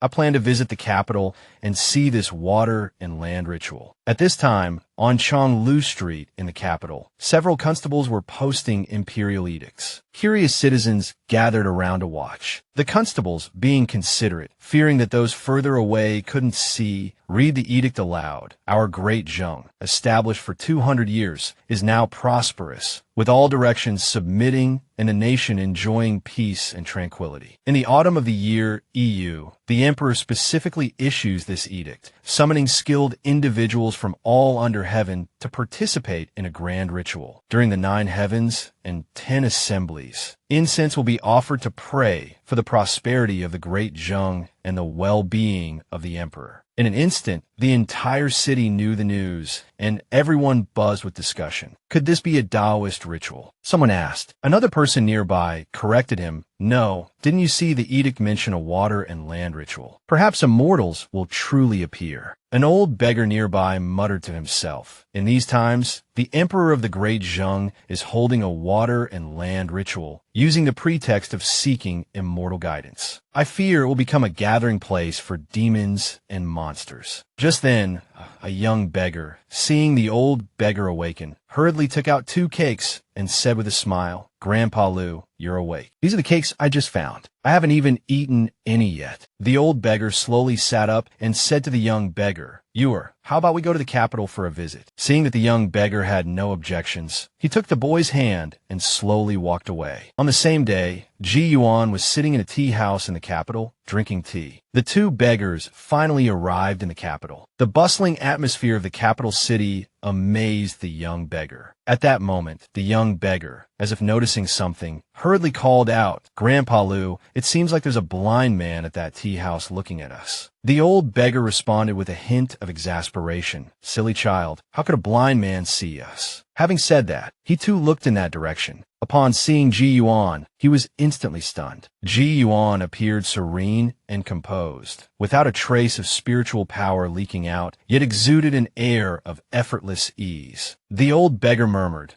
[SPEAKER 1] I plan to visit the capital and see this water and land ritual." At this time, on Chonglu Street in the capital, several constables were posting imperial edicts. Curious citizens gathered around to watch. The constables, being considerate, fearing that those further away couldn't see, read the edict aloud. "Our great Zheng, established for 200 years, is now prosperous, with all directions submitting and a nation enjoying peace and tranquility. In the autumn of the year EU, the emperor specifically issues this edict, summoning skilled individuals from all under heaven to participate in a grand ritual. During the 9 heavens and 10 assemblies, incense will be offered to pray for the prosperity of the great Zheng and the well-being of the emperor." In an instant, the entire city knew the news, and everyone buzzed with discussion. Could this be a Taoist ritual? Someone asked. Another person nearby corrected him. "No, didn't you see the edict mention a water and land ritual? Perhaps immortals will truly appear." An old beggar nearby muttered to himself. In these times, the emperor of the great Zheng is holding a water and land ritual, using the pretext of seeking immortal guidance. I fear it will become a gathering place for demons and monsters. Just then, a young beggar, seeing the old beggar awaken, hurriedly took out 2 cakes and said with a smile, "Grandpa Lu, you're awake. These are the cakes I just found. I haven't even eaten any yet." The old beggar slowly sat up and said to the young beggar, "You are how about we go to the capital for a visit? Seeing that the young beggar had no objections, he took the boy's hand and slowly walked away. On the same day, Ji Yuan was sitting in a tea house in the capital, drinking tea. The two beggars finally arrived in the capital. The bustling atmosphere of the capital city amazed the young beggar. At that moment, the young beggar, as if noticing something, hurriedly called out, "Grandpa Lu, it seems like there's a blind man at that tea house looking at us." The old beggar responded with a hint of exasperation. "Silly child, how could a blind man see us?" Having said that, he too looked in that direction. Upon seeing Ji Yuan, he was instantly stunned. Ji Yuan appeared serene and composed, without a trace of spiritual power leaking out, yet exuded an air of effortless ease. The old beggar murmured,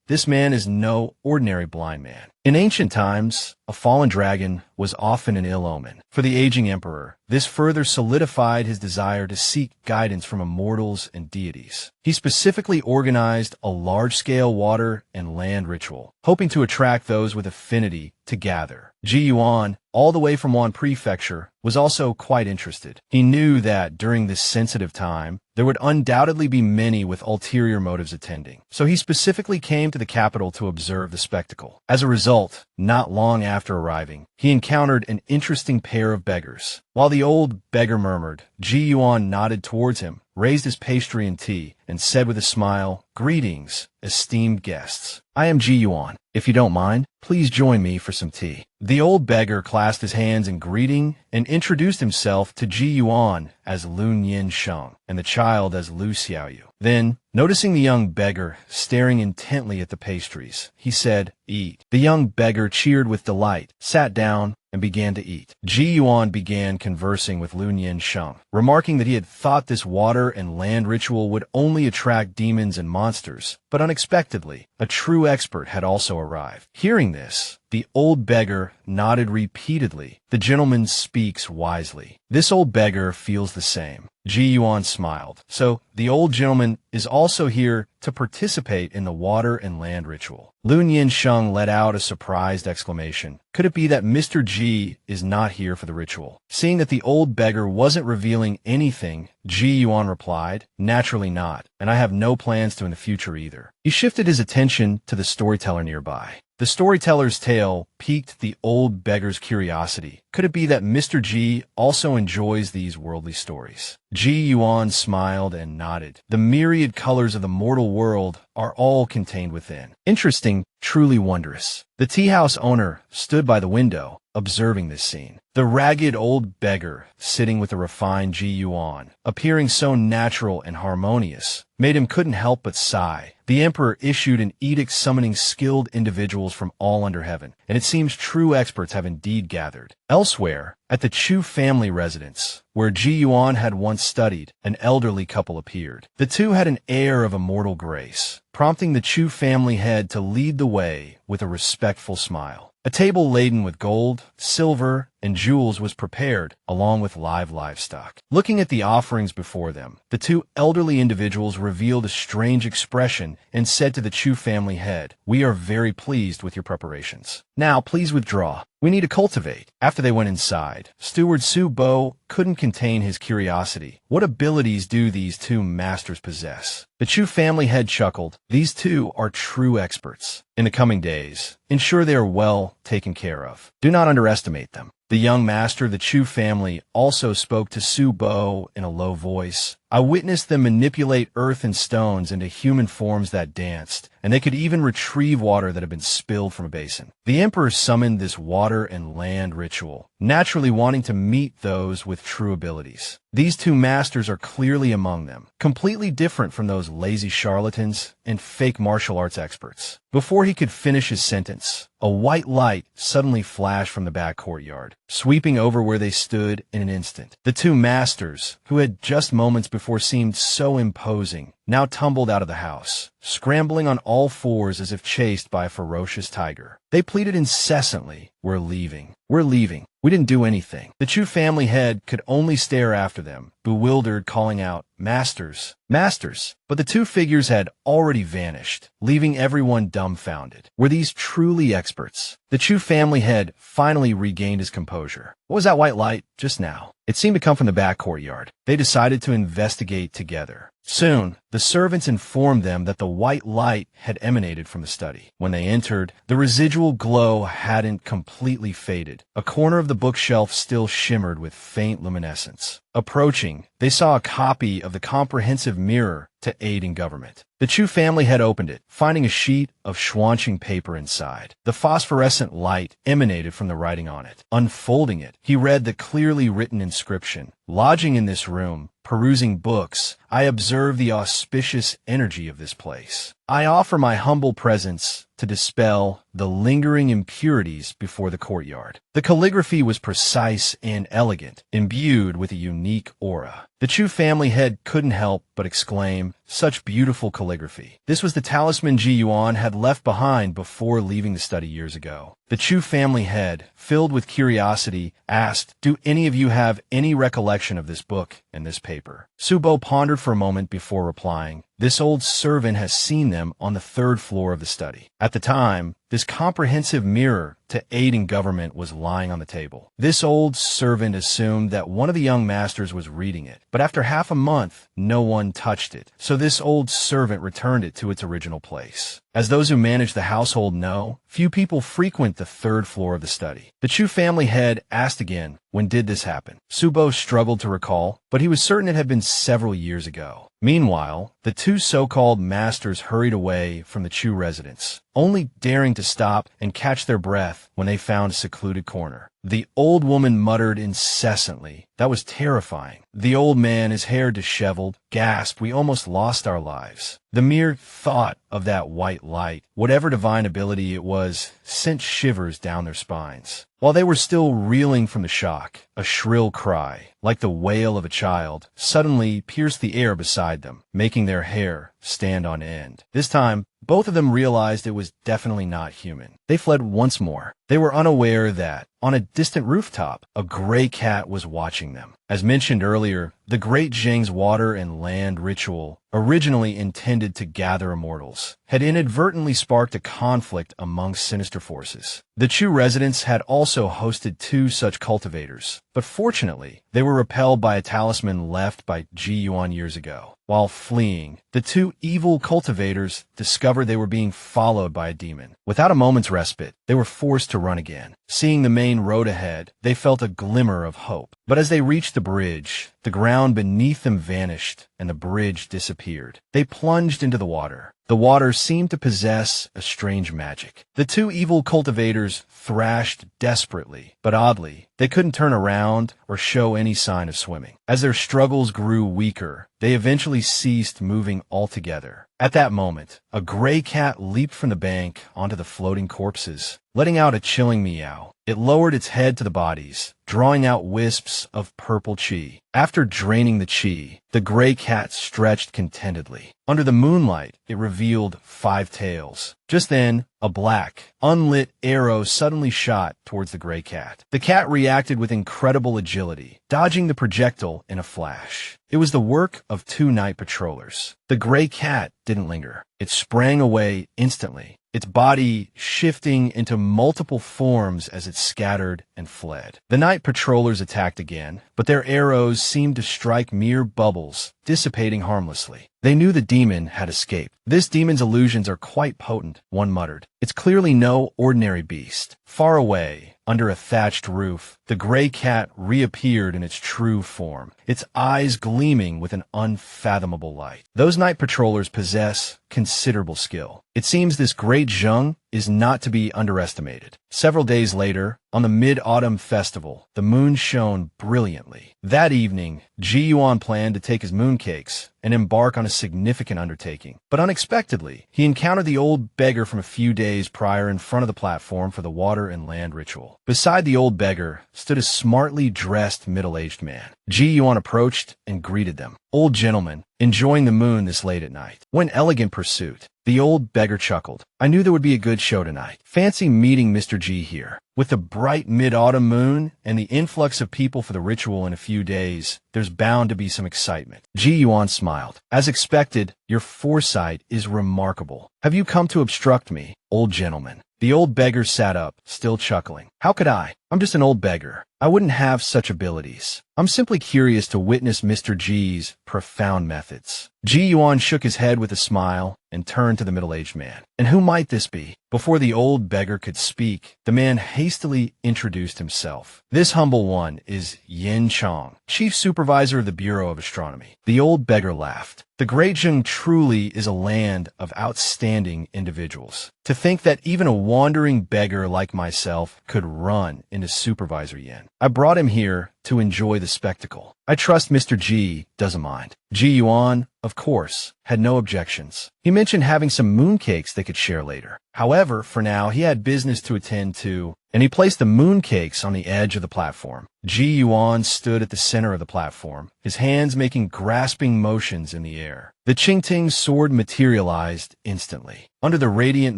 [SPEAKER 1] "This man is no ordinary blind man." In ancient times, a fallen dragon was often an ill omen. For the aging emperor, this further solidified his desire to seek guidance from immortals and deities. He specifically organized a large-scale water and land ritual, hoping to attract those with affinity to gather. Ji Yuan, all the way from Wan Prefecture, was also quite interested. He knew that during this sensitive time, there would undoubtedly be many with ulterior motives attending. So he specifically came to the capital to observe the spectacle. As a result, not long after arriving, he encountered an interesting pair of beggars. While the old beggar murmured, Ji Yuan nodded towards him, raised his pastry and tea, and said with a smile, "Greetings, esteemed guests. I am Ji Yuan. If you don't mind, please join me for some tea." The old beggar clasped his hands in greeting and introduced himself to Ji Yuan as Lun Yin Sheng and the child as Lu Xiaoyu. Then, noticing the young beggar staring intently at the pastries, he said, "Eat." The young beggar cheered with delight, sat down, and began to eat. Ji Yuan began conversing with Lun Yin Sheng, remarking that he had thought this water and land ritual would only attract demons and monsters, but unexpectedly, a true expert had also arrived. Hearing this, the old beggar nodded repeatedly. "The gentleman speaks wisely. This old beggar feels the same." Ji Yuan smiled. "So, the old gentleman is also here to participate in the water and land ritual." Lun Yin Sheng let out a surprised exclamation. Could it be that Mr. Ji is not here for the ritual? Seeing that the old beggar wasn't revealing anything, Ji Yuan replied, "Naturally not, and I have no plans to in the future either." He shifted his attention to the storyteller nearby. The storyteller's tale piqued the old beggar's curiosity. Could it be that Mr. Ji also enjoys these worldly stories? Ji Yuan smiled and nodded. The myriad colors of the mortal world are all contained within. Interesting, truly wondrous. The tea house owner stood by the window, observing this scene. The ragged old beggar, sitting with the refined Ji Yuan, appearing so natural and harmonious, made him couldn't help but sigh. The emperor issued an edict summoning skilled individuals from all under heaven, and it seems true experts have indeed gathered. Elsewhere, at the Chu family residence, where Ji Yuan had once studied, an elderly couple appeared. The two had an air of immortal grace, prompting the Chu family head to lead the way with a respectful smile. A table laden with gold, silver, and jewels was prepared, along with live livestock. Looking at the offerings before them, the two elderly individuals revealed a strange expression and said to the Chu family head, "We are very pleased with your preparations. Now, please withdraw. We need to cultivate." After they went inside, Steward Su Bo couldn't contain his curiosity. What abilities do these two masters possess? The Chu family head chuckled. These two are true experts. In the coming days, ensure they are well taken care of. Do not underestimate them. The young master of the Chu family also spoke to Su Bo in a low voice. "I witnessed them manipulate earth and stones into human forms that danced, and they could even retrieve water that had been spilled from a basin." The emperor summoned this water and land ritual, naturally wanting to meet those with true abilities. These two masters are clearly among them, completely different from those lazy charlatans and fake martial arts experts. Before he could finish his sentence, a white light suddenly flashed from the back courtyard, sweeping over where they stood in an instant. The two masters, who had just moments before seemed so imposing, now tumbled out of the house, scrambling on all fours as if chased by a ferocious tiger. They pleaded incessantly, "We're leaving. We're leaving. We didn't do anything." The Chu family head could only stare after them, bewildered, calling out, "Masters! Masters!" But the two figures had already vanished, leaving everyone dumbfounded. Were these truly experts? The Chu family head finally regained his composure. What was that white light just now? It seemed to come from the back courtyard. They decided to investigate together. Soon, the servants informed them that the white light had emanated from the study. When they entered, the residual glow hadn't completely faded. A corner of the bookshelf still shimmered with faint luminescence. Approaching, they saw a copy of the comprehensive mirror to aid in government. The Chu family had opened it, finding a sheet of schwanching paper inside. The phosphorescent light emanated from the writing on it. Unfolding it, he read the clearly written inscription. "Lodging in this room, perusing books, I observe the auspicious energy of this place. I offer my humble presence to dispel the lingering impurities before the courtyard." The calligraphy was precise and elegant, imbued with a unique aura. The Chu family head couldn't help but exclaim, "Such beautiful calligraphy." This was the talisman Ji Yuan had left behind before leaving the study years ago. The Chu family head, filled with curiosity, asked, "Do any of you have any recollection of this book and this paper?" Subo pondered for a moment before replying, "This old servant has seen them on the 3rd floor of the study. At the time, this comprehensive mirror to aid in government was lying on the table. This old servant assumed that one of the young masters was reading it, but after half a month, no one touched it, so this old servant returned it to its original place. As those who manage the household know, few people frequent the 3rd floor of the study." The Chu family head asked again, "When did this happen?" Subo struggled to recall, but he was certain it had been several years ago. Meanwhile, the two so-called masters hurried away from the Chu residence, only daring to stop and catch their breath when they found a secluded corner. The old woman muttered incessantly. That was terrifying. The old man, his hair disheveled, gasped, "We almost lost our lives." The mere thought of that white light, whatever divine ability it was, sent shivers down their spines. While they were still reeling from the shock, a shrill cry, like the wail of a child, suddenly pierced the air beside them, making their hair stand on end. This time, both of them realized it was definitely not human. They fled once more. They were unaware that, on a distant rooftop, a gray cat was watching them. As mentioned earlier, the Great Zheng's water and land ritual, originally intended to gather immortals, had inadvertently sparked a conflict amongst sinister forces. The Chu residents had also hosted 2 such cultivators, but fortunately, they were repelled by a talisman left by Ji Yuan years ago. While fleeing, the 2 evil cultivators discovered they were being followed by a demon. Without a moment's respite, they were forced to run again. Seeing the main road ahead, they felt a glimmer of hope. But as they reached the bridge, the ground beneath them vanished and the bridge disappeared. They plunged into the water. The water seemed to possess a strange magic. The 2 evil cultivators thrashed desperately, but oddly, they couldn't turn around or show any sign of swimming. As their struggles grew weaker, they eventually ceased moving altogether. At that moment, a gray cat leaped from the bank onto the floating corpses, letting out a chilling meow. It lowered its head to the bodies, drawing out wisps of purple chi. After draining the chi, the gray cat stretched contentedly. Under the moonlight, it revealed 5 tails. Just then, a black, unlit arrow suddenly shot towards the gray cat. The cat reacted with incredible agility, dodging the projectile in a flash. It was the work of 2 night patrollers. The gray cat didn't linger. It sprang away instantly, its body shifting into multiple forms as it scattered and fled. The night patrollers attacked again, but their arrows seemed to strike mere bubbles, dissipating harmlessly. They knew the demon had escaped. "This demon's illusions are quite potent," one muttered. "It's clearly no ordinary beast." Far away, under a thatched roof, the gray cat reappeared in its true form, its eyes gleaming with an unfathomable light. Those night patrollers possess considerable skill. It seems this great Zheng is not to be underestimated. Several days later, on the Mid-Autumn Festival, the moon shone brilliantly. That evening, Ji Yuan planned to take his mooncakes and embark on a significant undertaking. But unexpectedly, he encountered the old beggar from a few days prior in front of the platform for the water and land ritual. Beside the old beggar stood a smartly dressed middle-aged man. Ji Yuan approached and greeted them. "Old gentleman, enjoying the moon this late at night." "What an elegant pursuit." The old beggar chuckled. "I knew there would be a good show tonight. Fancy meeting Mr. G here. With the bright mid-autumn moon and the influx of people for the ritual in a few days, there's bound to be some excitement." Ji Yuan smiled. "As expected, your foresight is remarkable. Have you come to obstruct me, old gentleman?" The old beggar sat up, still chuckling. "How could I? I'm just an old beggar. I wouldn't have such abilities. I'm simply curious to witness Mr. G's profound methods." Ji Yuan shook his head with a smile and turned to the middle-aged man. "And who might this be?" Before the old beggar could speak, the man hastily introduced himself. "This humble one is Yin Chang, chief supervisor of the Bureau of Astronomy." The old beggar laughed. "The Great Zheng truly is a land of outstanding individuals. To think that even a wandering beggar like myself could run into Supervisor Yin. I brought him here to enjoy the spectacle. I trust Mr. G doesn't mind." Ji Yuan, of course, had no objections. He mentioned having some mooncakes they could share later. However, for now, he had business to attend to, and he placed the mooncakes on the edge of the platform. Ji Yuan stood at the center of the platform, his hands making grasping motions in the air. The Qingting sword materialized instantly. Under the radiant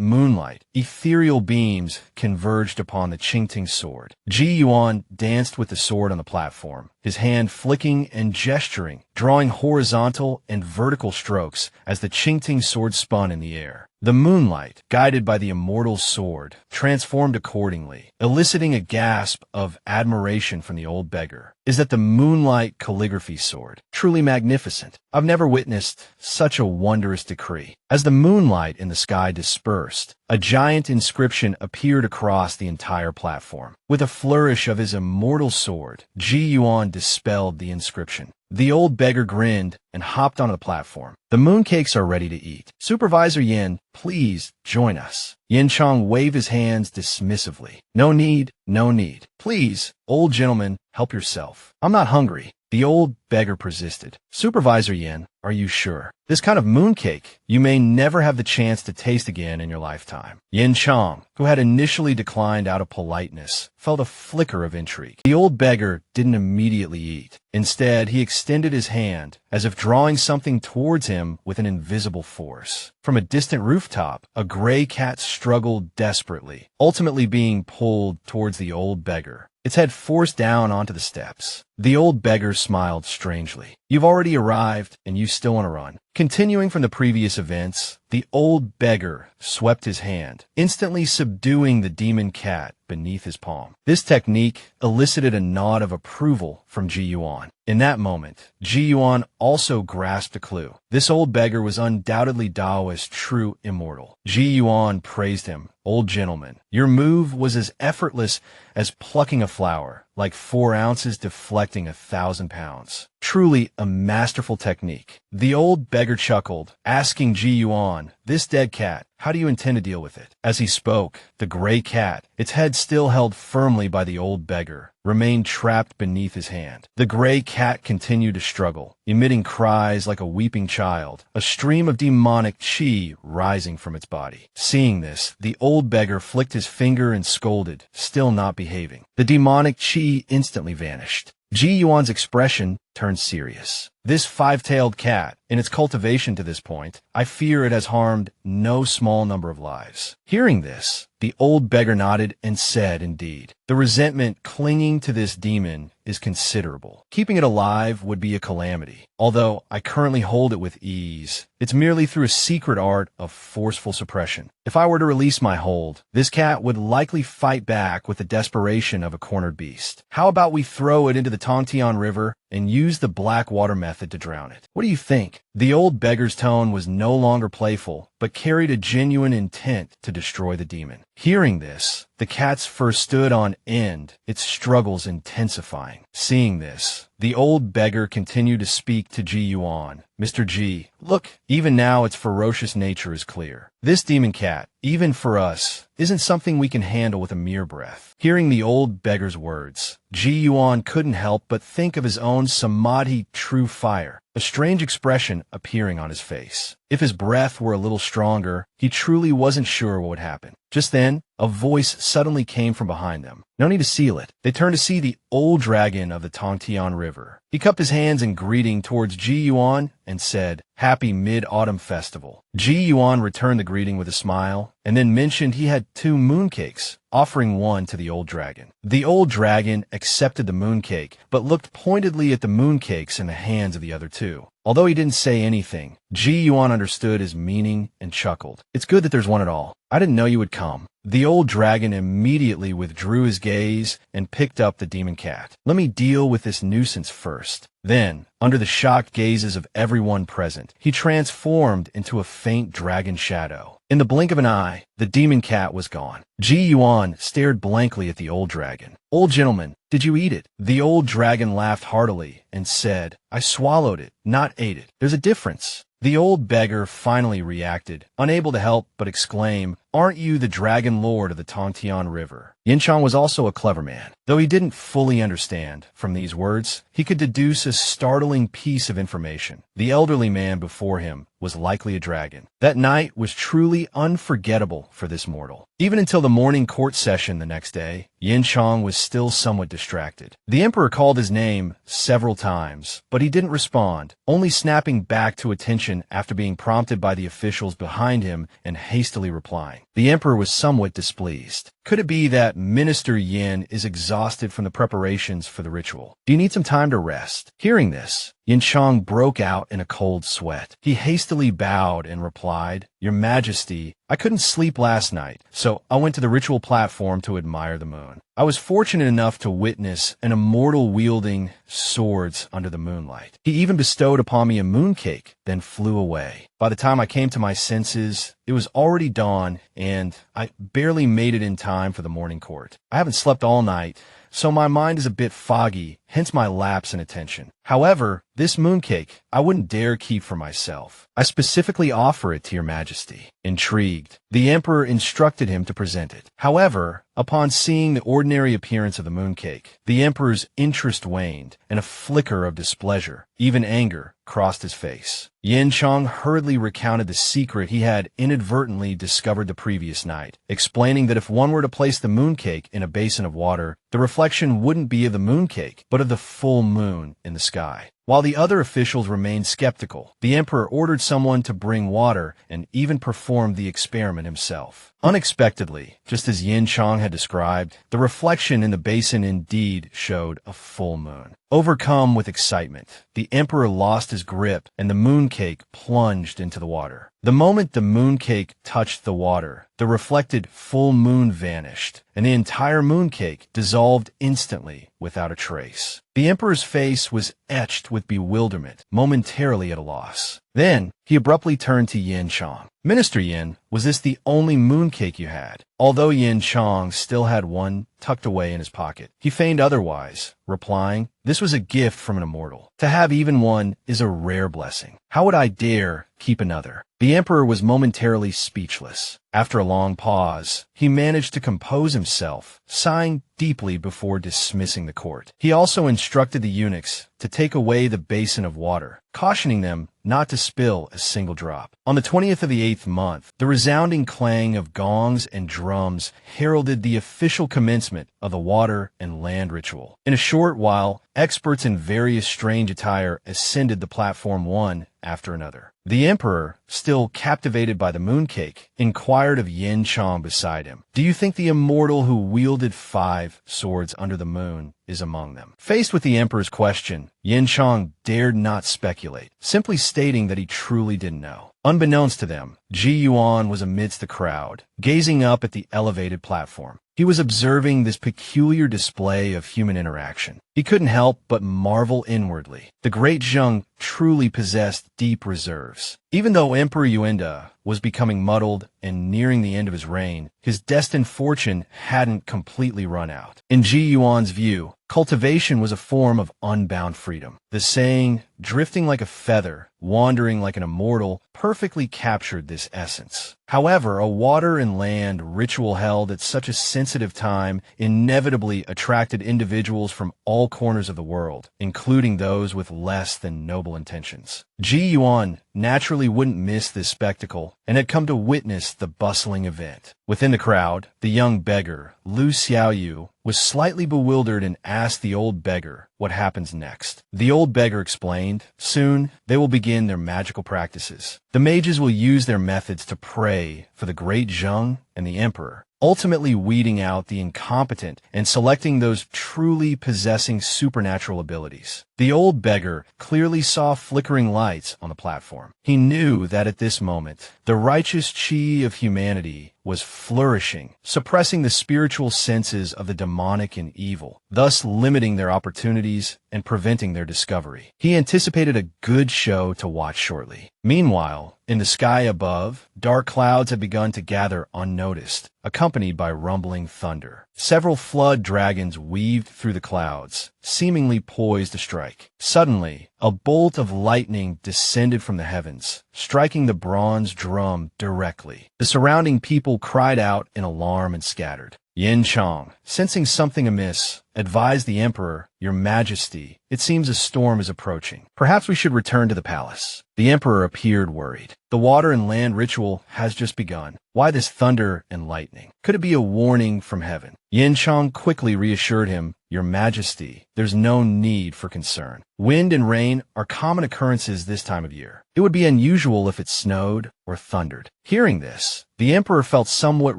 [SPEAKER 1] moonlight, ethereal beams converged upon the Qingting sword. Ji Yuan danced with the sword on the platform, his hand flicking and gesturing, drawing horizontal and vertical strokes as the Qingting sword spun in the air. The moonlight, guided by the immortal sword, transformed accordingly, eliciting a gasp of admiration from the old beggar. "Is that the moonlight calligraphy sword? Truly magnificent. I've never witnessed such a wondrous decree." As the moonlight in the sky dispersed, a giant inscription appeared across the entire platform. With a flourish of his immortal sword, Ji Yuan dispelled the inscription. The old beggar grinned and hopped onto the platform. "The mooncakes are ready to eat. Supervisor Yin, please join us." Yin Chang waved his hands dismissively. "No need, no need. Please, old gentleman, help yourself. I'm not hungry." The old beggar persisted. "Supervisor Yin, are you sure? This kind of mooncake you may never have the chance to taste again in your lifetime." Yin Chang, who had initially declined out of politeness, felt a flicker of intrigue. The old beggar didn't immediately eat. Instead, he extended his hand, as if drawing something towards him with an invisible force. From a distant rooftop, a gray cat struggled desperately, ultimately being pulled towards the old beggar, its head forced down onto the steps. The old beggar smiled strangely. "You've already arrived, and you still want to run." Continuing from the previous events, the old beggar swept his hand, instantly subduing the demon cat beneath his palm. This technique elicited a nod of approval from Ji Yuan. In that moment, Ji Yuan also grasped a clue. This old beggar was undoubtedly Daoist's true immortal. Ji Yuan praised him. "Old gentleman, your move was as effortless as plucking a flower, like 4 ounces deflecting 1,000 pounds. Truly a masterful technique." The old beggar chuckled, asking Ji Yuan, "This dead cat, how do you intend to deal with it?" As he spoke, the gray cat, its head still held firmly by the old beggar, remained trapped beneath his hand. The gray cat continued to struggle, emitting cries like a weeping child, a stream of demonic chi rising from its body. Seeing this, the old beggar flicked his finger and scolded, still not behaving. The demonic chi instantly vanished. Ji Yuan's expression turned serious. "This 5-tailed cat, in its cultivation to this point, I fear it has harmed no small number of lives." Hearing this, the old beggar nodded and said, "Indeed, the resentment clinging to this demon is considerable. Keeping it alive would be a calamity. Although I currently hold it with ease, it's merely through a secret art of forceful suppression. If I were to release my hold, this cat would likely fight back with the desperation of a cornered beast. How about we throw it into the Tongtian River and use the black water method to drown it? What do you think?" The old beggar's tone was no longer playful, but carried a genuine intent to destroy the demon. Hearing this, the cat's fur stood on end, its struggles intensifying. Seeing this, the old beggar continued to speak to Ji Yuan. Mr. Ji, look, even now its ferocious nature is clear. This demon cat, even for us, isn't something we can handle with a mere breath. Hearing the old beggar's words, Ji Yuan couldn't help but think of his own samadhi true fire, a strange expression appearing on his face. If his breath were a little stronger, he truly wasn't sure what would happen. Just then, a voice suddenly came from behind them. No need to seal it. They turned to see the old dragon of the Tongtian River. He cupped his hands in greeting towards Ji Yuan and said, "Happy Mid-Autumn Festival." Ji Yuan returned the greeting with a smile, and then mentioned he had 2 mooncakes, offering one to the old dragon. The old dragon accepted the mooncake, but looked pointedly at the mooncakes in the hands of the other 2. Although he didn't say anything, Ji Yuan understood his meaning and chuckled. "It's good that there's one at all. I didn't know you would come." The old dragon immediately withdrew his gaze and picked up the demon cat. "Let me deal with this nuisance first." Then, under the shocked gazes of everyone present, he transformed into a faint dragon shadow. In the blink of an eye, the demon cat was gone. Ji Yuan stared blankly at the old dragon. "Old gentleman, did you eat it?" The old dragon laughed heartily and said, "I swallowed it, not ate it. There's a difference." The old beggar finally reacted, unable to help but exclaim, "Aren't you the dragon lord of the Tongtian River?" Yinchang was also a clever man. Though he didn't fully understand, from these words, he could deduce a startling piece of information. The elderly man before him was likely a dragon. That night was truly unforgettable for this mortal. Even until the morning court session the next day, Yinchang was still somewhat distracted. The emperor called his name several times, but he didn't respond, only snapping back to attention after being prompted by the officials behind him and hastily replying. The emperor was somewhat displeased. Could it be that Minister Yin is exhausted from the preparations for the ritual? Do you need some time to rest? Hearing this, Yinchang broke out in a cold sweat. He hastily bowed and replied, "Your Majesty, I couldn't sleep last night, so I went to the ritual platform to admire the moon. I was fortunate enough to witness an immortal wielding swords under the moonlight. He even bestowed upon me a mooncake, then flew away. By the time I came to my senses, it was already dawn, and I barely made it in time for the morning court. I haven't slept all night, so my mind is a bit foggy, hence my lapse in attention. However, this mooncake I wouldn't dare keep for myself. I specifically offer it to your Majesty." Intrigued, the emperor instructed him to present it. However, upon seeing the ordinary appearance of the mooncake, the emperor's interest waned, and a flicker of displeasure, even anger, crossed his face. Yinchang hurriedly recounted the secret he had inadvertently discovered the previous night, explaining that if one were to place the mooncake in a basin of water, the reflection wouldn't be of the mooncake, but of the full moon in the sky. While the other officials remained skeptical, the emperor ordered someone to bring water and even performed the experiment himself. Unexpectedly, just as Yinchang had described, the reflection in the basin indeed showed a full moon. Overcome with excitement, the emperor lost his grip and the mooncake plunged into the water. The moment the mooncake touched the water, the reflected full moon vanished, and the entire mooncake dissolved instantly without a trace. The emperor's face was etched with bewilderment, momentarily at a loss. Then, he abruptly turned to Yinchang. "Minister Yin, was this the only mooncake you had?" Although Yinchang still had one tucked away in his pocket, he feigned otherwise, replying, "This was a gift from an immortal. To have even one is a rare blessing. How would I dare keep another?" The emperor was momentarily speechless. After a long pause, he managed to compose himself, sighing deeply before dismissing the court. He also instructed the eunuchs to take away the basin of water, cautioning them not to spill a single drop. On the 20th of the 8th month, the resounding clang of gongs and drums heralded the official commencement of the water and land ritual. In a short while, experts in various strange attire ascended the platform one after another. The emperor, still captivated by the mooncake, inquired of Yinchang beside him, "Do you think the immortal who wielded 5 swords under the moon is among them?" Faced with the emperor's question, Yinchang dared not speculate, simply stating that he truly didn't know. Unbeknownst to them, Ji Yuan was amidst the crowd, gazing up at the elevated platform. He was observing this peculiar display of human interaction. He couldn't help but marvel inwardly. The great Zheng truly possessed deep reserves. Even though Emperor Yuenda was becoming muddled and nearing the end of his reign, his destined fortune hadn't completely run out. In Ji Yuan's view, cultivation was a form of unbound freedom. The saying, drifting like a feather, wandering like an immortal, perfectly captured this essence. However, a water and land ritual held at such a sensitive time inevitably attracted individuals from all corners of the world, including those with less than noble intentions. Ji Yuan naturally wouldn't miss this spectacle and had come to witness the bustling event. Within the crowd, the young beggar, Lu Xiaoyu, was slightly bewildered and asked the old beggar what happens next. The old beggar explained, soon they will begin their magical practices. The mages will use their methods to pray for the great Zheng and the emperor, ultimately weeding out the incompetent and selecting those truly possessing supernatural abilities. The old beggar clearly saw flickering lights on the platform. He knew that at this moment, the righteous chi of humanity was flourishing, suppressing the spiritual senses of the demonic and evil, thus limiting their opportunities and preventing their discovery. He anticipated a good show to watch shortly. Meanwhile, in the sky above, dark clouds had begun to gather unnoticed, accompanied by rumbling thunder. Several flood dragons weaved through the clouds, seemingly poised to strike. Suddenly, a bolt of lightning descended from the heavens, striking the bronze drum directly. The surrounding people cried out in alarm and scattered. Yin Chong, sensing something amiss, advised the emperor, "Your Majesty, it seems a storm is approaching. Perhaps we should return to the palace." The emperor appeared worried. "The water and land ritual has just begun. Why this thunder and lightning? Could it be a warning from heaven?" Yin Chong quickly reassured him, "Your Majesty, there's no need for concern. Wind and rain are common occurrences this time of year. It would be unusual if it snowed or thundered." Hearing this, the emperor felt somewhat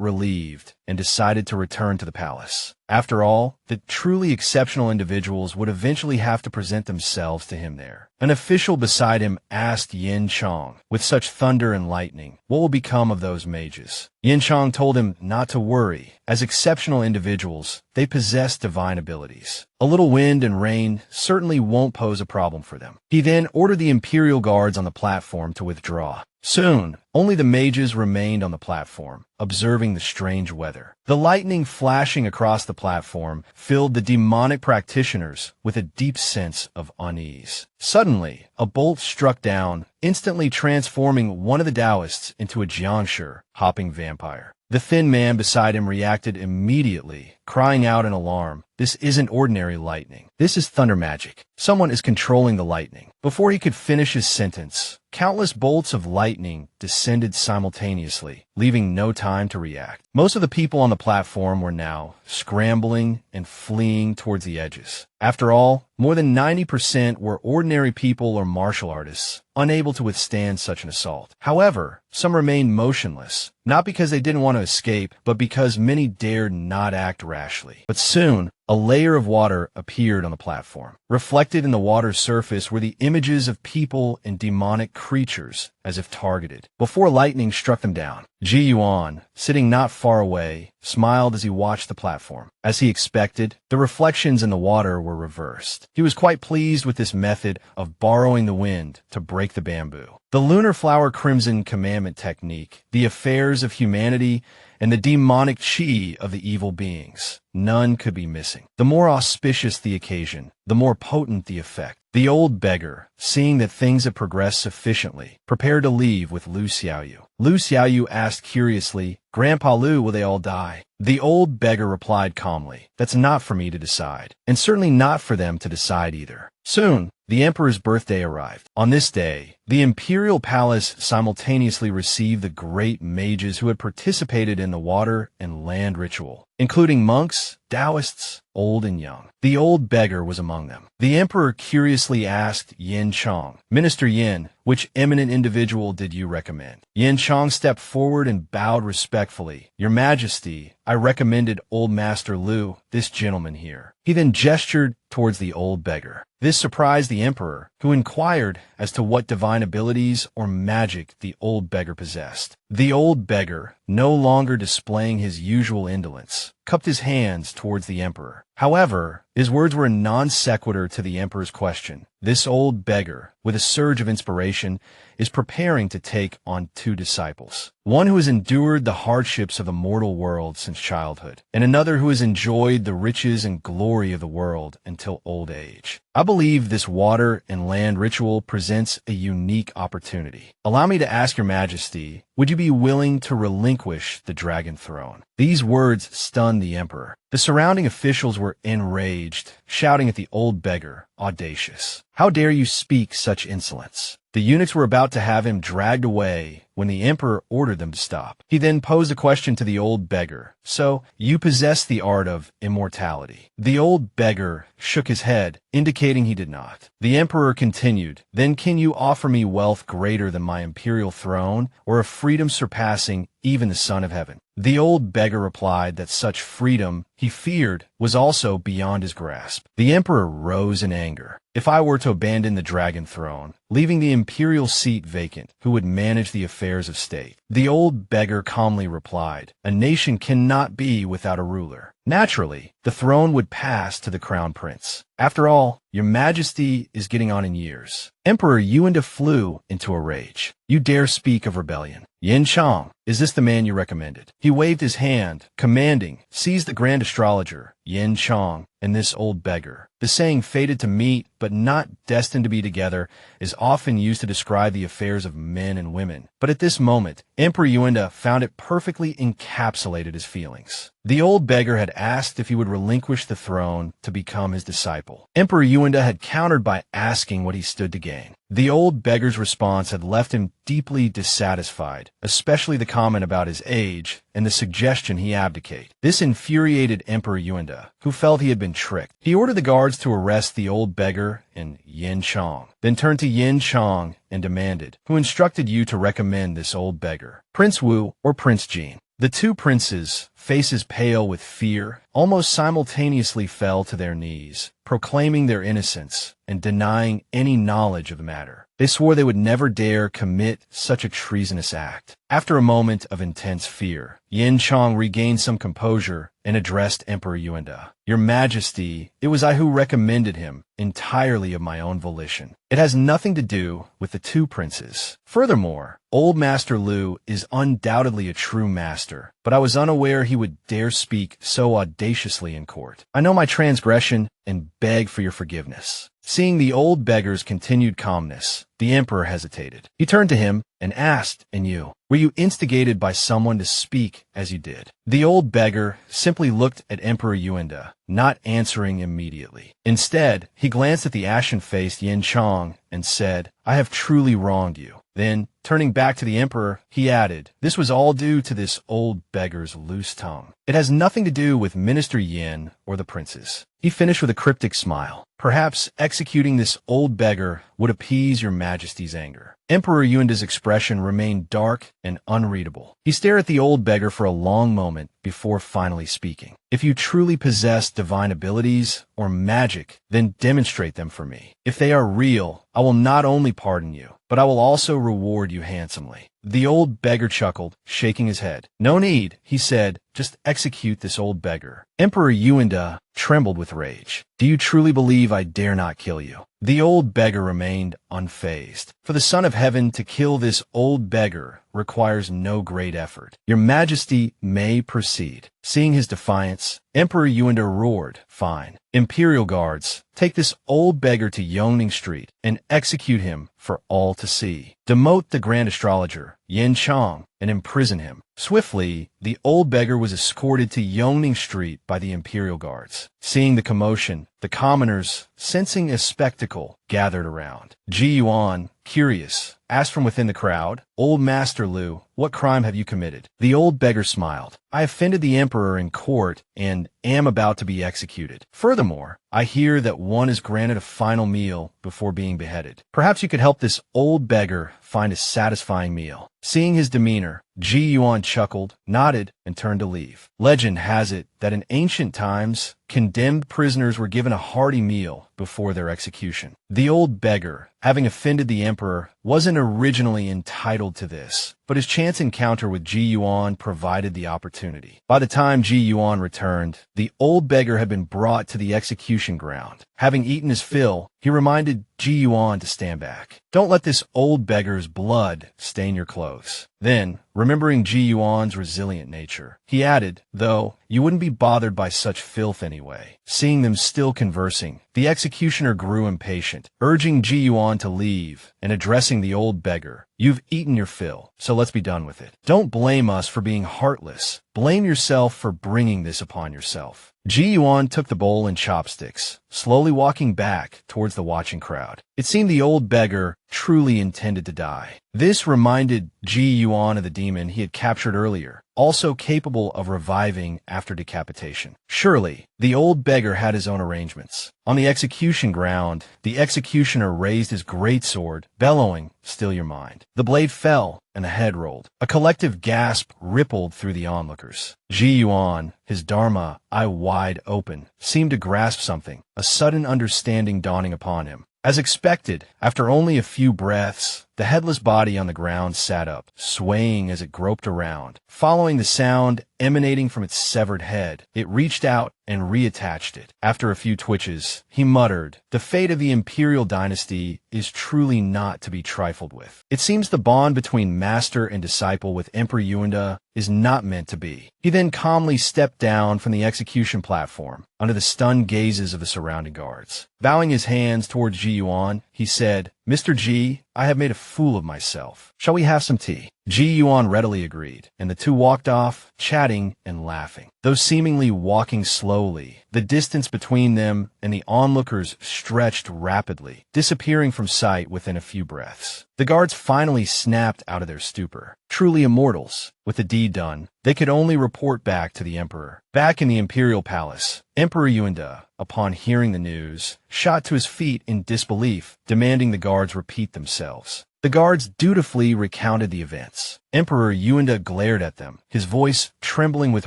[SPEAKER 1] relieved and decided to return to the palace. After all, the truly exceptional individuals would eventually have to present themselves to him there. An official beside him asked Yin Chong, "With such thunder and lightning, what will become of those mages?" Yin Chong told him not to worry. As exceptional individuals, they possess divine abilities. A little wind and rain certainly won't pose a problem for them. He then ordered the imperial guards on the platform to withdraw. Soon, only the mages remained on the platform, observing the strange weather. The lightning flashing across the platform filled the demonic practitioners with a deep sense of unease. Suddenly, a bolt struck down, instantly transforming one of the Taoists into a Jiangshi, hopping vampire. The thin man beside him reacted immediately, crying out in alarm, "This isn't ordinary lightning. This is thunder magic. Someone is controlling the lightning." Before he could finish his sentence, countless bolts of lightning descended simultaneously, leaving no time to react. Most of the people on the platform were now scrambling and fleeing towards the edges. After all, more than 90% were ordinary people or martial artists, unable to withstand such an assault. However, some remained motionless, not because they didn't want to escape, but because many dared not act rashly. But soon, a layer of water appeared on the platform. Reflected in the water's surface were the images of people and demonic creatures, as if targeted. Before lightning struck them down, Ji Yuan, sitting not far away, smiled as he watched the platform. As he expected, the reflections in the water were reversed. He was quite pleased with this method of borrowing the wind to break the bamboo. The lunar flower crimson commandment technique, the affairs of humanity, and the demonic chi of the evil beings. None could be missing. The more auspicious the occasion, the more potent the effect. The old beggar, seeing that things had progressed sufficiently, prepared to leave with Lu Xiaoyu. Lu Xiaoyu asked curiously, "Grandpa Lu, will they all die?" The old beggar replied calmly, "That's not for me to decide, and certainly not for them to decide either." Soon, the emperor's birthday arrived. On this day, the imperial palace simultaneously received the great mages who had participated in the water and land ritual, including monks, Taoists, old and young. The old beggar was among them. The emperor curiously asked Yin Chong, "Minister Yin, which eminent individual did you recommend?" Yin Chong stepped forward and bowed respectfully. "Your Majesty, I recommended Old Master Lu, this gentleman here." He then gestured towards the old beggar. This surprised the emperor, who inquired as to what divine abilities or magic the old beggar possessed. The old beggar, no longer displaying his usual indolence, cupped his hands towards the emperor. However, his words were a non sequitur to the emperor's question. This old beggar, with a surge of inspiration, is preparing to take on two disciples. One who has endured the hardships of the mortal world since childhood, and another who has enjoyed the riches and glory of the world until old age. I believe this water and land ritual presents a unique opportunity. Allow me to ask your Majesty, would you be willing to relinquish the dragon throne? These words stunned the emperor. The surrounding officials were enraged, shouting at the old beggar, "Audacious! How dare you speak such insolence?" The eunuchs were about to have him dragged away when the emperor ordered them to stop. He then posed a question to the old beggar. "So, you possess the art of immortality?" The old beggar shook his head, indicating he did not. The emperor continued, "Then can you offer me wealth greater than my imperial throne, or a freedom surpassing even the Son of Heaven?" The old beggar replied that such freedom, he feared, was also beyond his grasp. The emperor rose in anger. "If I were to abandon the dragon throne, leaving the imperial seat vacant, who would manage the affairs of state?" The old beggar calmly replied, "A nation cannot be without a ruler. Naturally, the throne would pass to the crown prince. After all, your Majesty is getting on in years." Emperor Yuanda flew into a rage. "You dare speak of rebellion? Yin Chong, is this the man you recommended?" He waved his hand, commanding, "Seize the grand astrologer, Yin Chong, and this old beggar." The saying "fated to meet, but not destined to be together" is often used to describe the affairs of men and women. But at this moment, Emperor Yuanda found it perfectly encapsulated his feelings. The old beggar had asked if he would relinquish the throne to become his disciple. Emperor Yuanda had countered by asking what he stood to gain. The old beggar's response had left him deeply dissatisfied, especially the comment about his age and the suggestion he abdicate. This infuriated Emperor Yuanda, who felt he had been tricked. He ordered the guards to arrest the old beggar and Yin Chong, then turned to Yin Chong and demanded, "Who instructed you to recommend this old beggar, Prince Wu or Prince Jin?" The two princes, faces pale with fear, almost simultaneously fell to their knees, proclaiming their innocence and denying any knowledge of the matter. They swore they would never dare commit such a treasonous act. After a moment of intense fear, Yin Chong regained some composure and addressed Emperor Yuanda. "Your Majesty, it was I who recommended him, entirely of my own volition. It has nothing to do with the two princes. Furthermore, Old Master Lu is undoubtedly a true master, but I was unaware he would dare speak so audaciously in court. I know my transgression and beg for your forgiveness." Seeing the old beggar's continued calmness, the emperor hesitated. He turned to him and asked, "And you? Were you instigated by someone to speak as you did?" The old beggar simply looked at Emperor Yuanda, not answering immediately. Instead, he glanced at the ashen-faced Yin Chong and said, "I have truly wronged you." Then, turning back to the emperor, he added, "This was all due to this old beggar's loose tongue. It has nothing to do with Minister Yin or the princes." He finished with a cryptic smile. "Perhaps executing this old beggar would appease your Majesty's anger." Emperor Yuanda's expression remained dark and unreadable. He stared at the old beggar for a long moment before finally speaking. "If you truly possess divine abilities or magic, then demonstrate them for me. If they are real, I will not only pardon you, but I will also reward you handsomely." The old beggar chuckled, shaking his head. "No need," he said, "just execute this old beggar." Emperor Yuanda trembled with rage. "Do you truly believe I dare not kill you?" The old beggar remained unfazed. "For the Son of Heaven to kill this old beggar requires no great effort. Your Majesty may proceed." Seeing his defiance, Emperor Yuanda roared, "Fine. Imperial guards, take this old beggar to Yongning Street and execute him for all to see. Demote the grand astrologer, Yin Chong, and imprison him." Swiftly, the old beggar was escorted to Yongning Street by the imperial guards. Seeing the commotion, the commoners, sensing a spectacle, gathered around. Ji Yuan, curious, asked from within the crowd, "Old Master Lu, what crime have you committed?" The old beggar smiled. "I offended the emperor in court and am about to be executed. Furthermore, I hear that one is granted a final meal before being beheaded. Perhaps you could help this old beggar find a satisfying meal." Seeing his demeanor, Ji Yuan chuckled, nodded, and turned to leave. Legend has it that in ancient times, condemned prisoners were given a hearty meal before their execution. The old beggar, having offended the emperor, wasn't originally entitled to this, but his chance encounter with Ji Yuan provided the opportunity. By the time Ji Yuan returned, the old beggar had been brought to the execution ground. Having eaten his fill, he reminded Ji Yuan to stand back. "Don't let this old beggar's blood stain your clothes." Then, remembering Ji Yuan's resilient nature, he added, "Though, you wouldn't be bothered by such filth anyway." Seeing them still conversing, the executioner grew impatient, urging Ji Yuan to leave and addressing the old beggar. "You've eaten your fill, so let's be done with it. Don't blame us for being heartless. Blame yourself for bringing this upon yourself." Ji Yuan took the bowl and chopsticks, slowly walking back towards the watching crowd. It seemed the old beggar truly intended to die. This reminded Ji Yuan of the demon he had captured earlier, also capable of reviving after decapitation. Surely, the old beggar had his own arrangements. On the execution ground, the executioner raised his greatsword, bellowing, "Still your mind." The blade fell, and the head rolled. A collective gasp rippled through the onlookers. Ji Yuan, his dharma eye wide open, seemed to grasp something, a sudden understanding dawning upon him. As expected, after only a few breaths, the headless body on the ground sat up, swaying as it groped around. Following the sound emanating from its severed head, it reached out and reattached it. After a few twitches, he muttered, "The fate of the imperial dynasty is truly not to be trifled with. It seems the bond between master and disciple with Emperor Yuanda is not meant to be." He then calmly stepped down from the execution platform under the stunned gazes of the surrounding guards. Bowing his hands towards Ji Yuan, he said, "Mr. Ji, I have made a fool of myself. Shall we have some tea?" Ji Yuan readily agreed, and the two walked off, chatting and laughing. Though seemingly walking slowly, the distance between them and the onlookers stretched rapidly, disappearing from sight within a few breaths. The guards finally snapped out of their stupor. Truly immortals, with the deed done, they could only report back to the emperor. Back in the imperial palace, Emperor Yuanda, upon hearing the news, shot to his feet in disbelief, demanding the guards repeat themselves. The guards dutifully recounted the events. Emperor Yuanda glared at them, his voice trembling with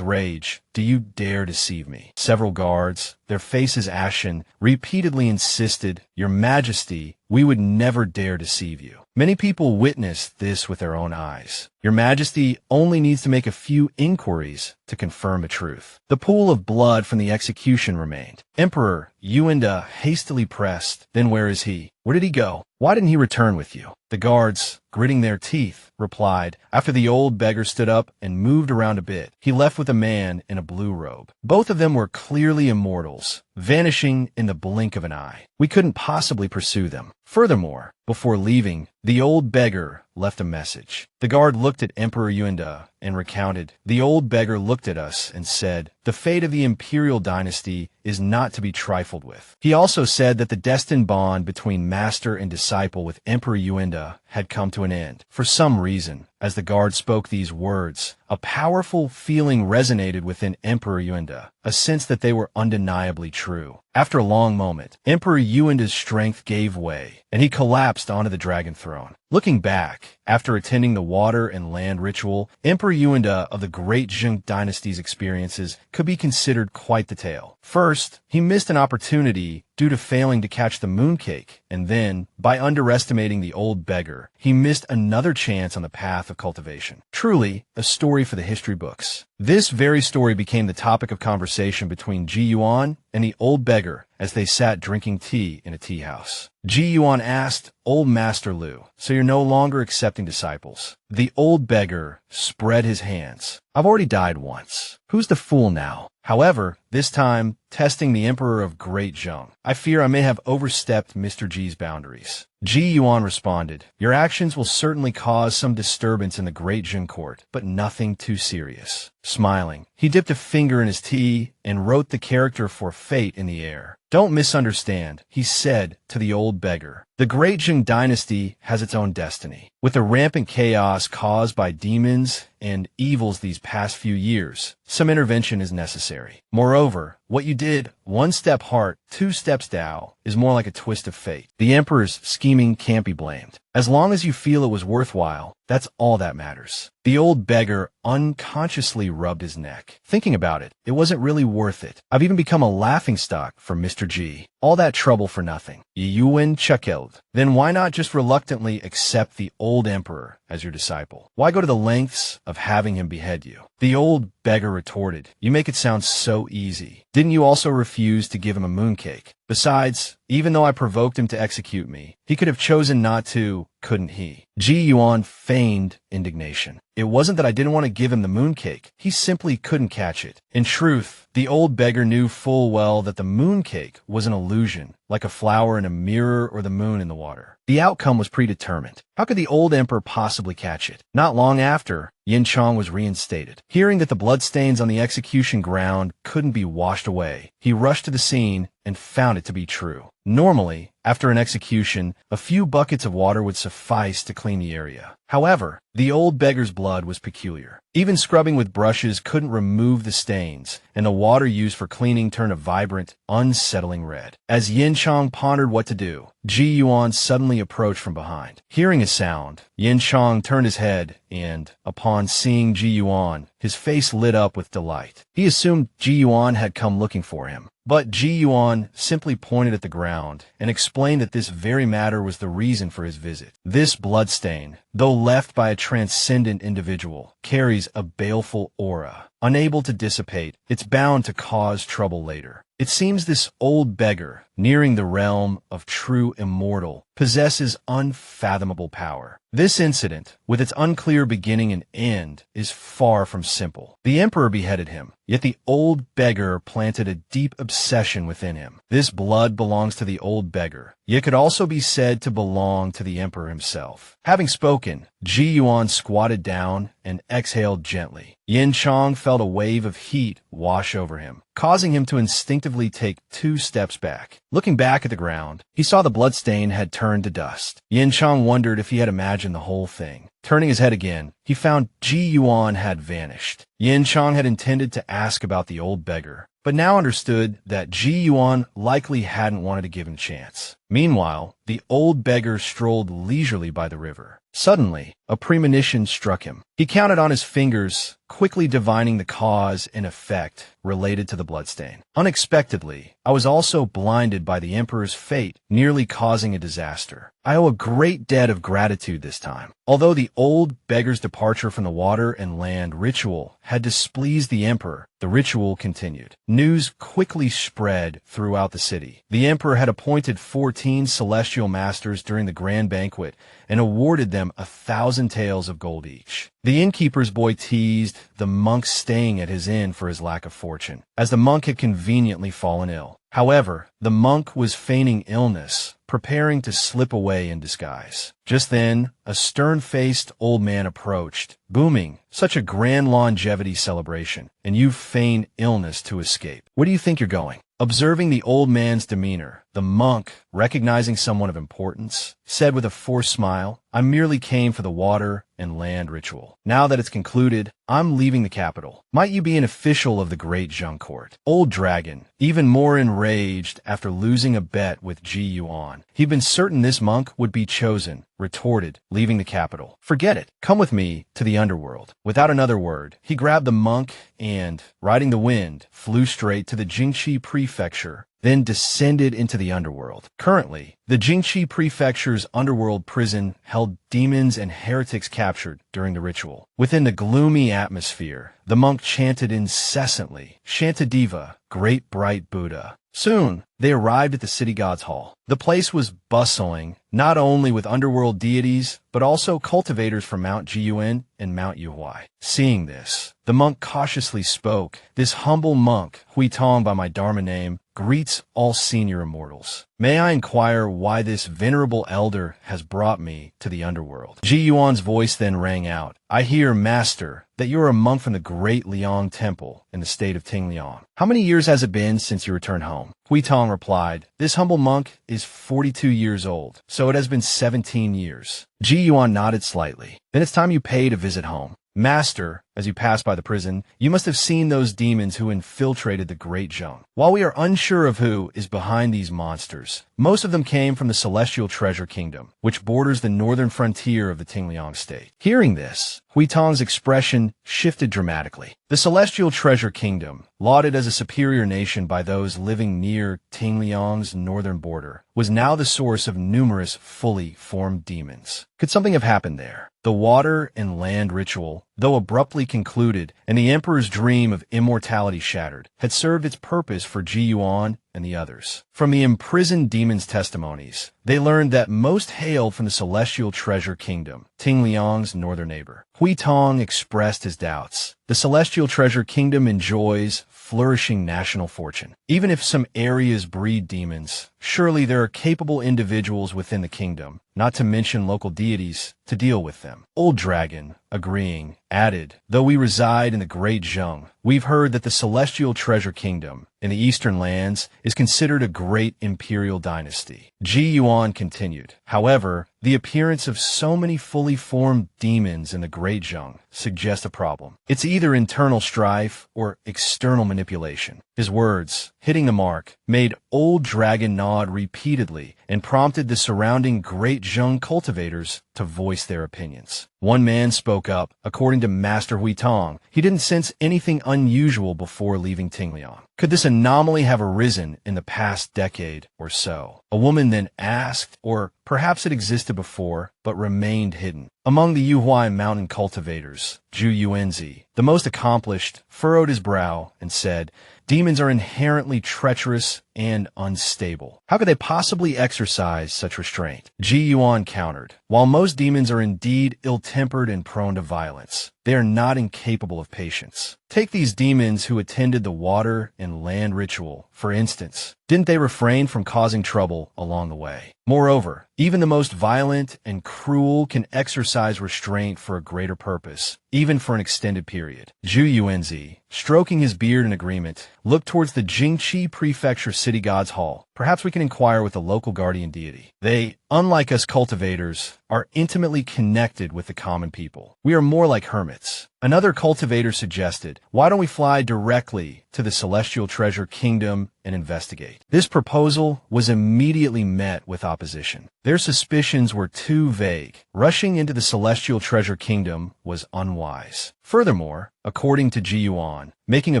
[SPEAKER 1] rage. "Do you dare deceive me?" Several guards, their faces ashen, repeatedly insisted, "Your Majesty, we would never dare deceive you." Many people witnessed this with their own eyes. Your Majesty only needs to make a few inquiries to confirm the truth. The pool of blood from the execution remained. Emperor Yuanda hastily pressed, "Then where is he? Where did he go? Why didn't he return with you?" The guards, gritting their teeth, replied, after the old beggar stood up and moved around a bit. He left with a man in a blue robe. Both of them were clearly immortals, vanishing in the blink of an eye. We couldn't possibly pursue them. Furthermore, before leaving, the old beggar left a message. The guard looked at Emperor Yuanda and recounted, "The old beggar looked at us and said, 'The fate of the imperial dynasty is not to be trifled with.' He also said that the destined bond between master and disciple with Emperor Yuanda had come to an end. For some reason, as the guard spoke these words, a powerful feeling resonated within Emperor Yuanda, a sense that they were undeniably true. After a long moment, Emperor Yuanda's strength gave way, and he collapsed onto the dragon throne. Looking back, after attending the water and land ritual, Emperor Yuanda of the Great Zheng Dynasty's experiences could be considered quite the tale. First, he missed an opportunity due to failing to catch the mooncake, and then, by underestimating the old beggar, he missed another chance on the path of cultivation. Truly, a story for the history books. This very story became the topic of conversation between Ji Yuan and the old beggar as they sat drinking tea in a tea house. Ji Yuan asked, "Old Master Lu, so you're no longer accepting disciples?" The old beggar spread his hands. "I've already died once. Who's the fool now?" However, this this time testing the Emperor of Great Zheng. I fear I may have overstepped Mr. G's boundaries. Ji Yuan responded, "Your actions will certainly cause some disturbance in the Great Zheng court, but nothing too serious." Smiling, he dipped a finger in his tea and wrote the character for fate in the air. "Don't misunderstand," he said to the old beggar. "The Great Zheng dynasty has its own destiny. With the rampant chaos caused by demons and evils these past few years, some intervention is necessary. Moreover, what you did, one step heart, two steps Tao, is more like a twist of fate. The Emperor's scheming can't be blamed. As long as you feel it was worthwhile, that's all that matters." The old beggar unconsciously rubbed his neck. Thinking about it, it wasn't really worth it. I've even become a laughingstock for Mr. G. All that trouble for nothing. Yuan chuckled. Then why not just reluctantly accept the old emperor as your disciple? Why go to the lengths of having him behead you? The old beggar retorted, "You make it sound so easy. Didn't you also refuse to give him a mooncake? Besides, even though I provoked him to execute me, he could have chosen not to, couldn't he?" Ji Yuan feigned indignation. "It wasn't that I didn't want to give him the mooncake. He simply couldn't catch it." In truth, the old beggar knew full well that the mooncake was an illusion, like a flower in a mirror or the moon in the water. The outcome was predetermined. How could the old emperor possibly catch it? Not long after, Yin Chong was reinstated. Hearing that the bloodstains on the execution ground couldn't be washed away, he rushed to the scene and found it to be true. Normally, after an execution, a few buckets of water would suffice to clean the area. However, the old beggar's blood was peculiar. Even scrubbing with brushes couldn't remove the stains, and the water used for cleaning turned a vibrant, unsettling red. As Yin Chong pondered what to do, Ji Yuan suddenly approached from behind. Hearing a sound, Yin Chong turned his head and, upon seeing Ji Yuan, his face lit up with delight. He assumed Ji Yuan had come looking for him. But Ji Yuan simply pointed at the ground and explained that this very matter was the reason for his visit. This bloodstain, though left by a transcendent individual, carries a baleful aura. Unable to dissipate, it's bound to cause trouble later. It seems this old beggar, nearing the realm of true immortal, possesses unfathomable power. This incident, with its unclear beginning and end, is far from simple. The emperor beheaded him, yet the old beggar planted a deep obsession within him. This blood belongs to the old beggar, yet could also be said to belong to the emperor himself. Having spoken, Ji Yuan squatted down and exhaled gently. Yin Chong felt a wave of heat wash over him, causing him to instinctively take 2 steps back. Looking back at the ground, he saw the bloodstain had turned to dust. Yin Chong wondered if he had imagined the whole thing. Turning his head again, he found Ji Yuan had vanished. Yin Chong had intended to ask about the old beggar, but now understood that Ji Yuan likely hadn't wanted to give him a chance. Meanwhile, the old beggar strolled leisurely by the river. Suddenly, a premonition struck him. He counted on his fingers, quickly divining the cause and effect related to the bloodstain. Unexpectedly, I was also blinded by the emperor's fate, nearly causing a disaster. I owe a great debt of gratitude this time. Although the old beggar's departure from the water and land ritual had displeased the emperor, the ritual continued. News quickly spread throughout the city. The emperor had appointed 14 celestial masters during the grand banquet and awarded them 1,000 taels of gold each. The innkeeper's boy teased the monk staying at his inn for his lack of fortune, as the monk had conveniently fallen ill. However, the monk was feigning illness, preparing to slip away in disguise. Just then, a stern-faced old man approached, booming, "Such a grand longevity celebration, and you feign illness to escape. Where do you think you're going?" Observing the old man's demeanor, the monk, recognizing someone of importance, said with a forced smile, "I merely came for the water and land ritual. Now that it's concluded, I'm leaving the capital. Might you be an official of the Great Zheng Court?" Old Dragon, even more enraged after losing a bet with Ji Yuan. He'd been certain this monk would be chosen, retorted, leaving the capital. "Forget it. Come with me to the underworld." Without another word, he grabbed the monk and, riding the wind, flew straight to the Jingxi Prefecture, then descended into the underworld. Currently, the Jingxi Prefecture's underworld prison held demons and heretics captured during the ritual. Within the gloomy atmosphere, the monk chanted incessantly, "Shantideva, great bright Buddha." Soon, they arrived at the city god's hall. The place was bustling, not only with underworld deities, but also cultivators from Mount Jiyuan and Mount Yuhuai. Seeing this, the monk cautiously spoke. This humble monk, Hui Tong by my Dharma name, greets all senior immortals. May I inquire why this venerable elder has brought me to the underworld? Ji Yuan's voice then rang out. I hear, Master, that you are a monk from the great Liang Temple in the state of Tingliang. How many years has it been since you returned home? Hui Tong replied, This humble monk is 42 years old, so it has been 17 years. Ji Yuan nodded slightly. Then it's time you paid a visit home. Master, as you pass by the prison, you must have seen those demons who infiltrated the Great Zheng. While we are unsure of who is behind these monsters, most of them came from the Celestial Treasure Kingdom, which borders the northern frontier of the Tingliang state. Hearing this, Hui Tong's expression shifted dramatically. The Celestial Treasure Kingdom, lauded as a superior nation by those living near Tingliang's northern border, was now the source of numerous fully formed demons. Could something have happened there? The water and land ritual, though abruptly concluded and the Emperor's dream of immortality shattered, had served its purpose for Ji Yuan and the others. From the imprisoned demons' testimonies, they learned that most hailed from the Celestial Treasure Kingdom, Tingliang's northern neighbor. Hui Tong expressed his doubts. The Celestial Treasure Kingdom enjoys flourishing national fortune. Even if some areas breed demons, surely there are capable individuals within the kingdom, not to mention local deities, to deal with them. Old Dragon, agreeing, added, Though we reside in the Great Zheng, we've heard that the Celestial Treasure Kingdom in the eastern lands is considered a great imperial dynasty. Ji Yuan continued, However, the appearance of so many fully formed demons in the Great Zheng suggests a problem. It's either internal strife or external manipulation. His words, hitting the mark, made Old Dragon nod repeatedly and prompted the surrounding Great Zheng cultivators to voice their opinions. One man spoke up. According to Master Hui Tong, he didn't sense anything unusual before leaving Tingliang. Could this anomaly have arisen in the past decade or so? A woman then asked, or perhaps it existed before, but remained hidden. Among the Yuhuai mountain cultivators, Zhu Yuanzi, the most accomplished, furrowed his brow and said, Demons are inherently treacherous and unstable. How could they possibly exercise such restraint? Ji Yuan countered, While most demons are indeed ill-tempered and prone to violence, they are not incapable of patience. Take these demons who attended the water and land ritual, for instance. Didn't they refrain from causing trouble along the way? Moreover, even the most violent and cruel can exercise restraint for a greater purpose, even for an extended period. Zhu Yuanzi, stroking his beard in agreement, looked towards the Jingqi Prefecture City God's Hall. Perhaps we can inquire with the local guardian deity. They, unlike us cultivators, are intimately connected with the common people. We are more like hermits. Another cultivator suggested, Why don't we fly directly to the Celestial Treasure Kingdom and investigate? This proposal was immediately met with opposition. Their suspicions were too vague. Rushing into the Celestial Treasure Kingdom was unwise. Furthermore, according to Ji Yuan, making a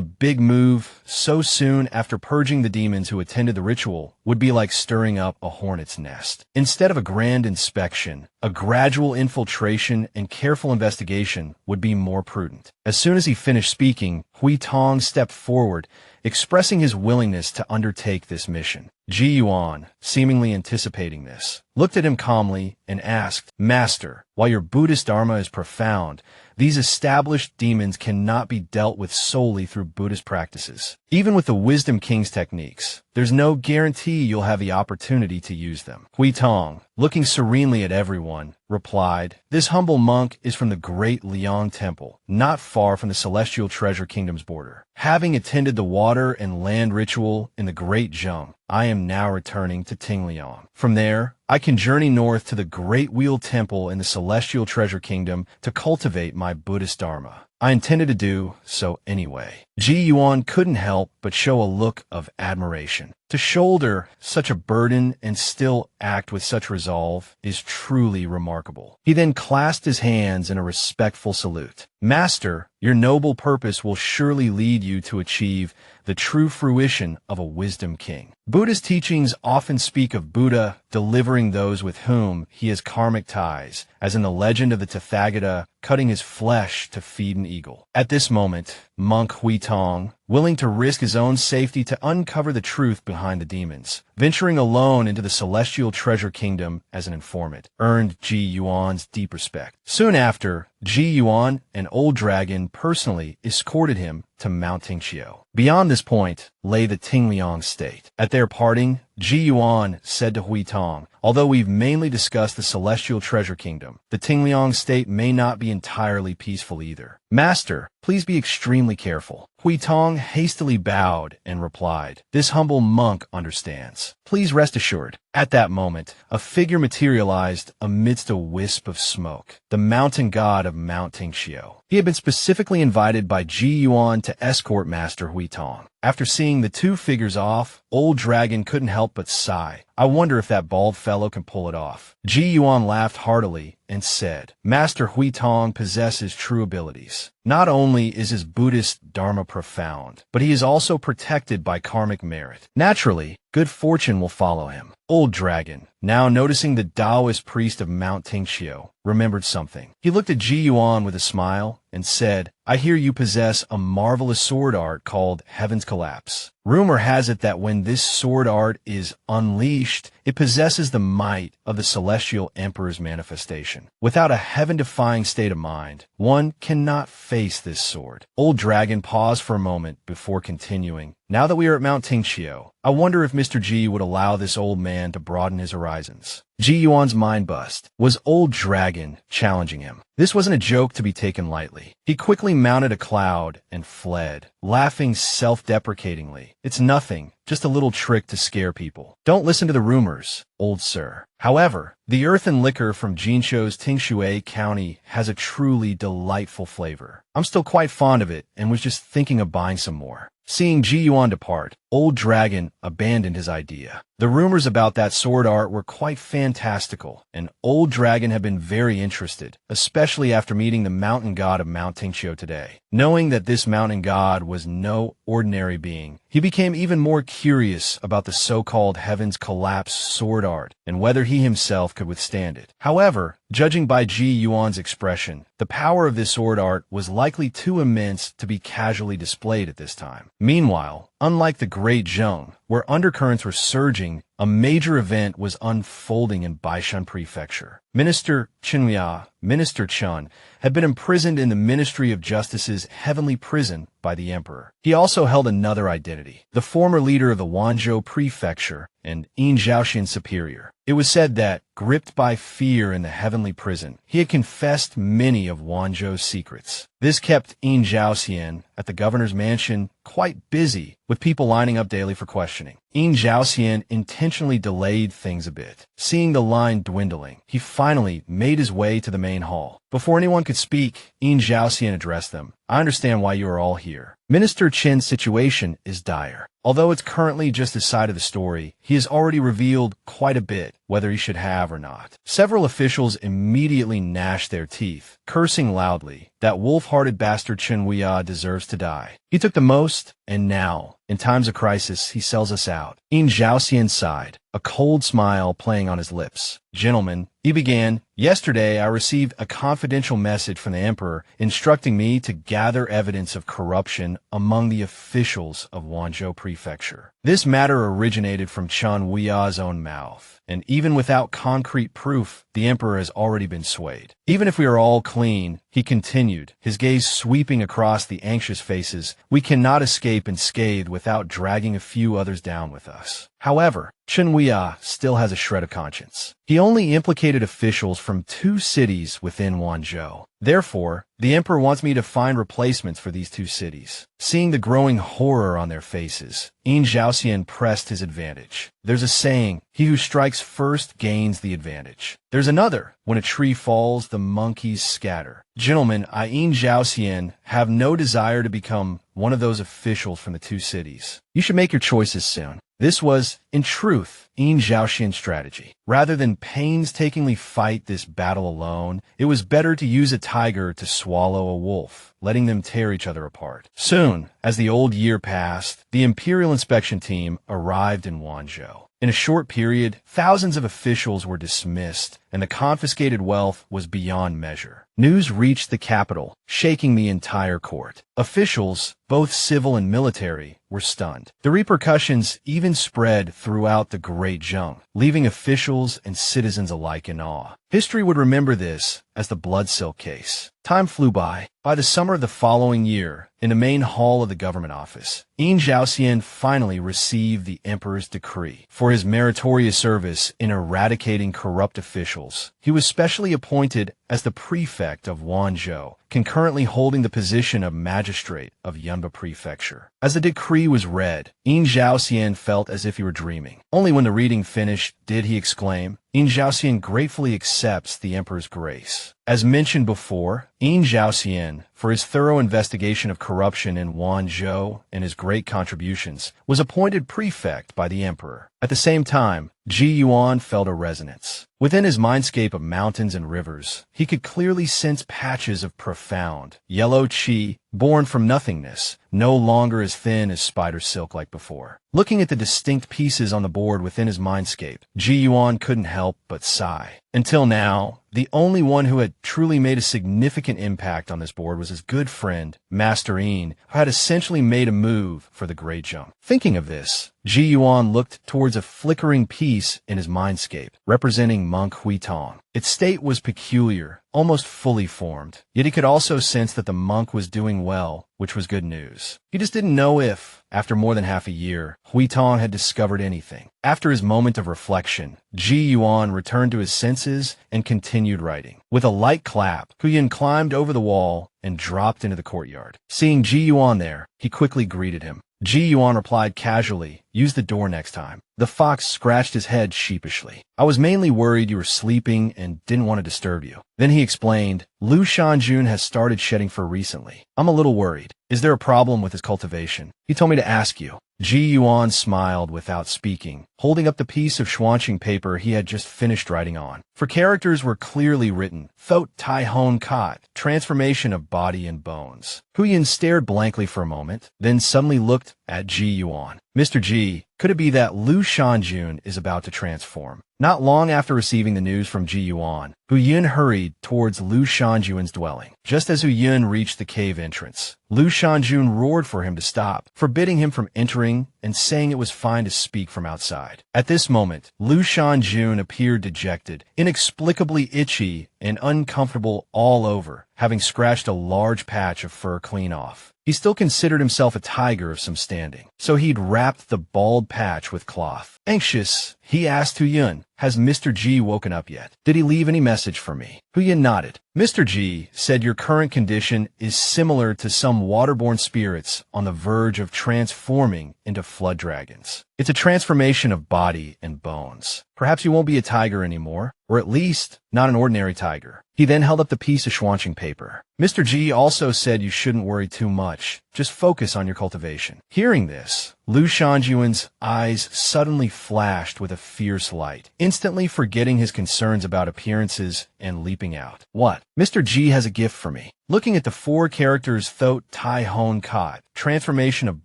[SPEAKER 1] big move so soon after purging the demons who attended the ritual would be like stirring up a hornet's nest. Instead of a grand inspection, a gradual infiltration and careful investigation would be more prudent. As soon as he finished speaking, Hui Tong stepped forward, expressing his willingness to undertake this mission. Ji Yuan, seemingly anticipating this, looked at him calmly and asked, Master, while your Buddhist Dharma is profound, these established demons cannot be dealt with solely through Buddhist practices. Even with the Wisdom King's techniques, there's no guarantee you'll have the opportunity to use them. Hui Tong, looking serenely at everyone, replied, This humble monk is from the great Liang Temple, not far from the Celestial Treasure Kingdom's border. Having attended the water and land ritual in the Great Zheng, I am now returning to Tingliang. From there, I can journey north to the Great Wheel Temple in the Celestial Treasure Kingdom to cultivate my Buddhist Dharma. I intended to do so anyway. Ji Yuan couldn't help but show a look of admiration. To shoulder such a burden and still act with such resolve is truly remarkable. He then clasped his hands in a respectful salute. Master, your noble purpose will surely lead you to achieve the true fruition of a wisdom king. Buddhist teachings often speak of Buddha delivering those with whom he has karmic ties, as in the legend of the Tathagata cutting his flesh to feed an eagle. At this moment, monk Huitong, willing to risk his own safety to uncover the truth behind the demons. Venturing alone into the celestial treasure kingdom as an informant earned Ji Yuan's deep respect. Soon after, Ji Yuan, an old dragon, personally escorted him to Mount Tingxiu. Beyond this point lay the Tingliang state. At their parting, Ji Yuan said to Huitong, "Although we've mainly discussed the celestial treasure kingdom, the Tingliang state may not be entirely peaceful either. Master, please be extremely careful." Huitong hastily bowed and replied, "This humble monk understands. Please rest assured." At that moment, a figure materialized amidst a wisp of smoke, the mountain god of Mount Tingxiu. He had been specifically invited by Ji Yuan to escort Master Huitong. After seeing the two figures off, Old Dragon couldn't help but sigh. "I wonder if that bald fellow can pull it off." Ji Yuan laughed heartily and said, "Master Huitong possesses true abilities. Not only is his Buddhist dharma profound, but he is also protected by karmic merit. Naturally, good fortune will follow him." Old Dragon, now noticing the Taoist priest of Mount Tingxiu, remembered something. He looked at Ji Yuan with a smile and said, "I hear you possess a marvelous sword art called Heaven's Collapse. Rumor has it that when this sword art is unleashed, it possesses the might of the Celestial Emperor's manifestation. Without a heaven-defying state of mind, one cannot face this sword." Old Dragon paused for a moment before continuing, "Now that we are at Mount Tingxiu, I wonder if Mr. Ji would allow this old man to broaden his horizons." Ji Yuan's mind bust. Was Old Dragon challenging him? This wasn't a joke to be taken lightly. He quickly mounted a cloud and fled, laughing self-deprecatingly. "It's nothing, just a little trick to scare people. Don't listen to the rumors, old sir." However, the earthen liquor from Jinshou's Tingshui County has a truly delightful flavor. I'm still quite fond of it and was just thinking of buying some more. Seeing Ji Yuan depart, Old Dragon abandoned his idea. The rumors about that sword art were quite fantastical, and Old Dragon had been very interested, especially after meeting the mountain god of Mount Tingxiu today. Knowing that this mountain god was no ordinary being, he became even more curious about the so-called Heaven's Collapse sword art and whether he himself could withstand it. However, judging by Ji Yuan's expression, the power of this sword art was likely too immense to be casually displayed at this time. Meanwhile, unlike the Great Zheng, where undercurrents were surging, a major event was unfolding in Baishan Prefecture. Minister Chenhua, Minister Chun, had been imprisoned in the Ministry of Justice's heavenly prison by the Emperor. He also held another identity, the former leader of the Wanzhou Prefecture and Yin Zhaoxian Superior. It was said that, gripped by fear in the heavenly prison, he had confessed many of Wanzhou's secrets. This kept Yin Zhaoxian at the governor's mansion quite busy, with people lining up daily for questioning. Yin Zhaoxian intentionally delayed things a bit. Seeing the line dwindling, he finally made his way to the main hall. Before anyone could speak, Yin Zhaoxian addressed them. "I understand why you are all here. Minister Qin's situation is dire. Although it's currently just his side of the story, he has already revealed quite a bit, whether he should have or not." Several officials immediately gnashed their teeth, cursing loudly. "That wolf-hearted bastard Chenhua deserves to die. He took the most, and now, in times of crisis, he sells us out." Yin Zhaoxian sighed, a cold smile playing on his lips. "Gentlemen," he began, "yesterday I received a confidential message from the Emperor instructing me to gather evidence of corruption among the officials of Wanzhou Prefecture. This matter originated from Chen Wuya's own mouth, and even without concrete proof, the Emperor has already been swayed. Even if we are all clean," he continued, his gaze sweeping across the anxious faces, "we cannot escape unscathed without dragging a few others down with us." However, Chen Wuya still has a shred of conscience. He only implicated officials from 2 cities within Wanzhou. Therefore, the Emperor wants me to find replacements for these 2 cities. Seeing the growing horror on their faces, Yin Zhaoxian pressed his advantage. "There's a saying, he who strikes first gains the advantage. There's another, when a tree falls, the monkeys scatter. Gentlemen, I, Yin Zhaoxian, have no desire to become one of those officials from the 2 cities. You should make your choices soon." This was, in truth, Yin Zhaoxian's strategy. Rather than painstakingly fight this battle alone, it was better to use a tiger to swallow a wolf, letting them tear each other apart. Soon, as the old year passed, the Imperial Inspection Team arrived in Wanzhou. In a short period, thousands of officials were dismissed, and the confiscated wealth was beyond measure. News reached the capital, shaking the entire court. Officials, both civil and military, were stunned. The repercussions even spread throughout the Great Zheng, leaving officials and citizens alike in awe. History would remember this as the Blood Silk case. Time flew by. By the summer of the following year, in the main hall of the government office, Yin Zhaoxian finally received the emperor's decree. For his meritorious service in eradicating corrupt officials, he was specially appointed as the prefect of Wanzhou, concurrently holding the position of magistrate of Yunba Prefecture. As the decree was read, Yin Zhaoxian felt as if he were dreaming. Only when the reading finished did he exclaim, Yin Zhaoxian gratefully accepts the emperor's grace. As mentioned before, Yin Zhaoxian, for his thorough investigation of corruption in Wanzhou and his great contributions, was appointed prefect by the emperor. At the same time, Ji Yuan felt a resonance. Within his mindscape of mountains and rivers, he could clearly sense patches of profound, yellow qi, born from nothingness, no longer as thin as spider silk like before. Looking at the distinct pieces on the board within his mindscape, Ji Yuan couldn't help but sigh. Until now, the only one who had truly made a significant impact on this board was his good friend, Master Yin, who had essentially made a move for the Great Jump. Thinking of this, Ji Yuan looked towards a flickering piece in his mindscape, representing Monk Huitong. Its state was peculiar, almost fully formed, yet he could also sense that the monk was doing well, which was good news. He just didn't know if, after more than half a year, Huitong had discovered anything. After his moment of reflection, Ji Yuan returned to his senses and continued writing. With a light clap, Huyan climbed over the wall and dropped into the courtyard. Seeing Ji Yuan there, he quickly greeted him. Ji Yuan replied casually, "Use the door next time." The fox scratched his head sheepishly. "I was mainly worried you were sleeping and didn't want to disturb you." Then he explained, "Lu Shanjun has started shedding fur recently. I'm a little worried. Is there a problem with his cultivation? He told me to ask you." Ji Yuan smiled without speaking, holding up the piece of Xuanqing paper he had just finished writing on. For characters were clearly written, Thot Tai Hon Kot, transformation of body and bones. Huyan stared blankly for a moment, then suddenly looked at Ji Yuan. "Mr. Ji, could it be that Lu Shanjun is about to transform?" Not long after receiving the news from Ji Yuan, Hu Yun hurried towards Lu Shanjun's dwelling. Just as Hu Yun reached the cave entrance, Lu Shanjun roared for him to stop, forbidding him from entering and saying it was fine to speak from outside. At this moment, Lu Shanjun appeared dejected, inexplicably itchy and uncomfortable all over, having scratched a large patch of fur clean off. He still considered himself a tiger of some standing, so he'd wrapped the bald patch with cloth. Anxious, he asked Hu Yun, "Has Mr. Ji woken up yet? Did he leave any message for me?" Hu Yun nodded. "Mr. Ji said your current condition is similar to some waterborne spirits on the verge of transforming into flood dragons. It's a transformation of body and bones. Perhaps you won't be a tiger anymore, or at least not an ordinary tiger." He then held up the piece of Xuanqing paper. "Mr. Ji also said you shouldn't worry too much. Just focus on your cultivation." Hearing this, Lu Shanjuan's eyes suddenly flashed with a fierce light, instantly forgetting his concerns about appearances and leaping out. "What? Mr. Ji has a gift for me." Looking at the four characters Thot Tai Hon Kot, transformation of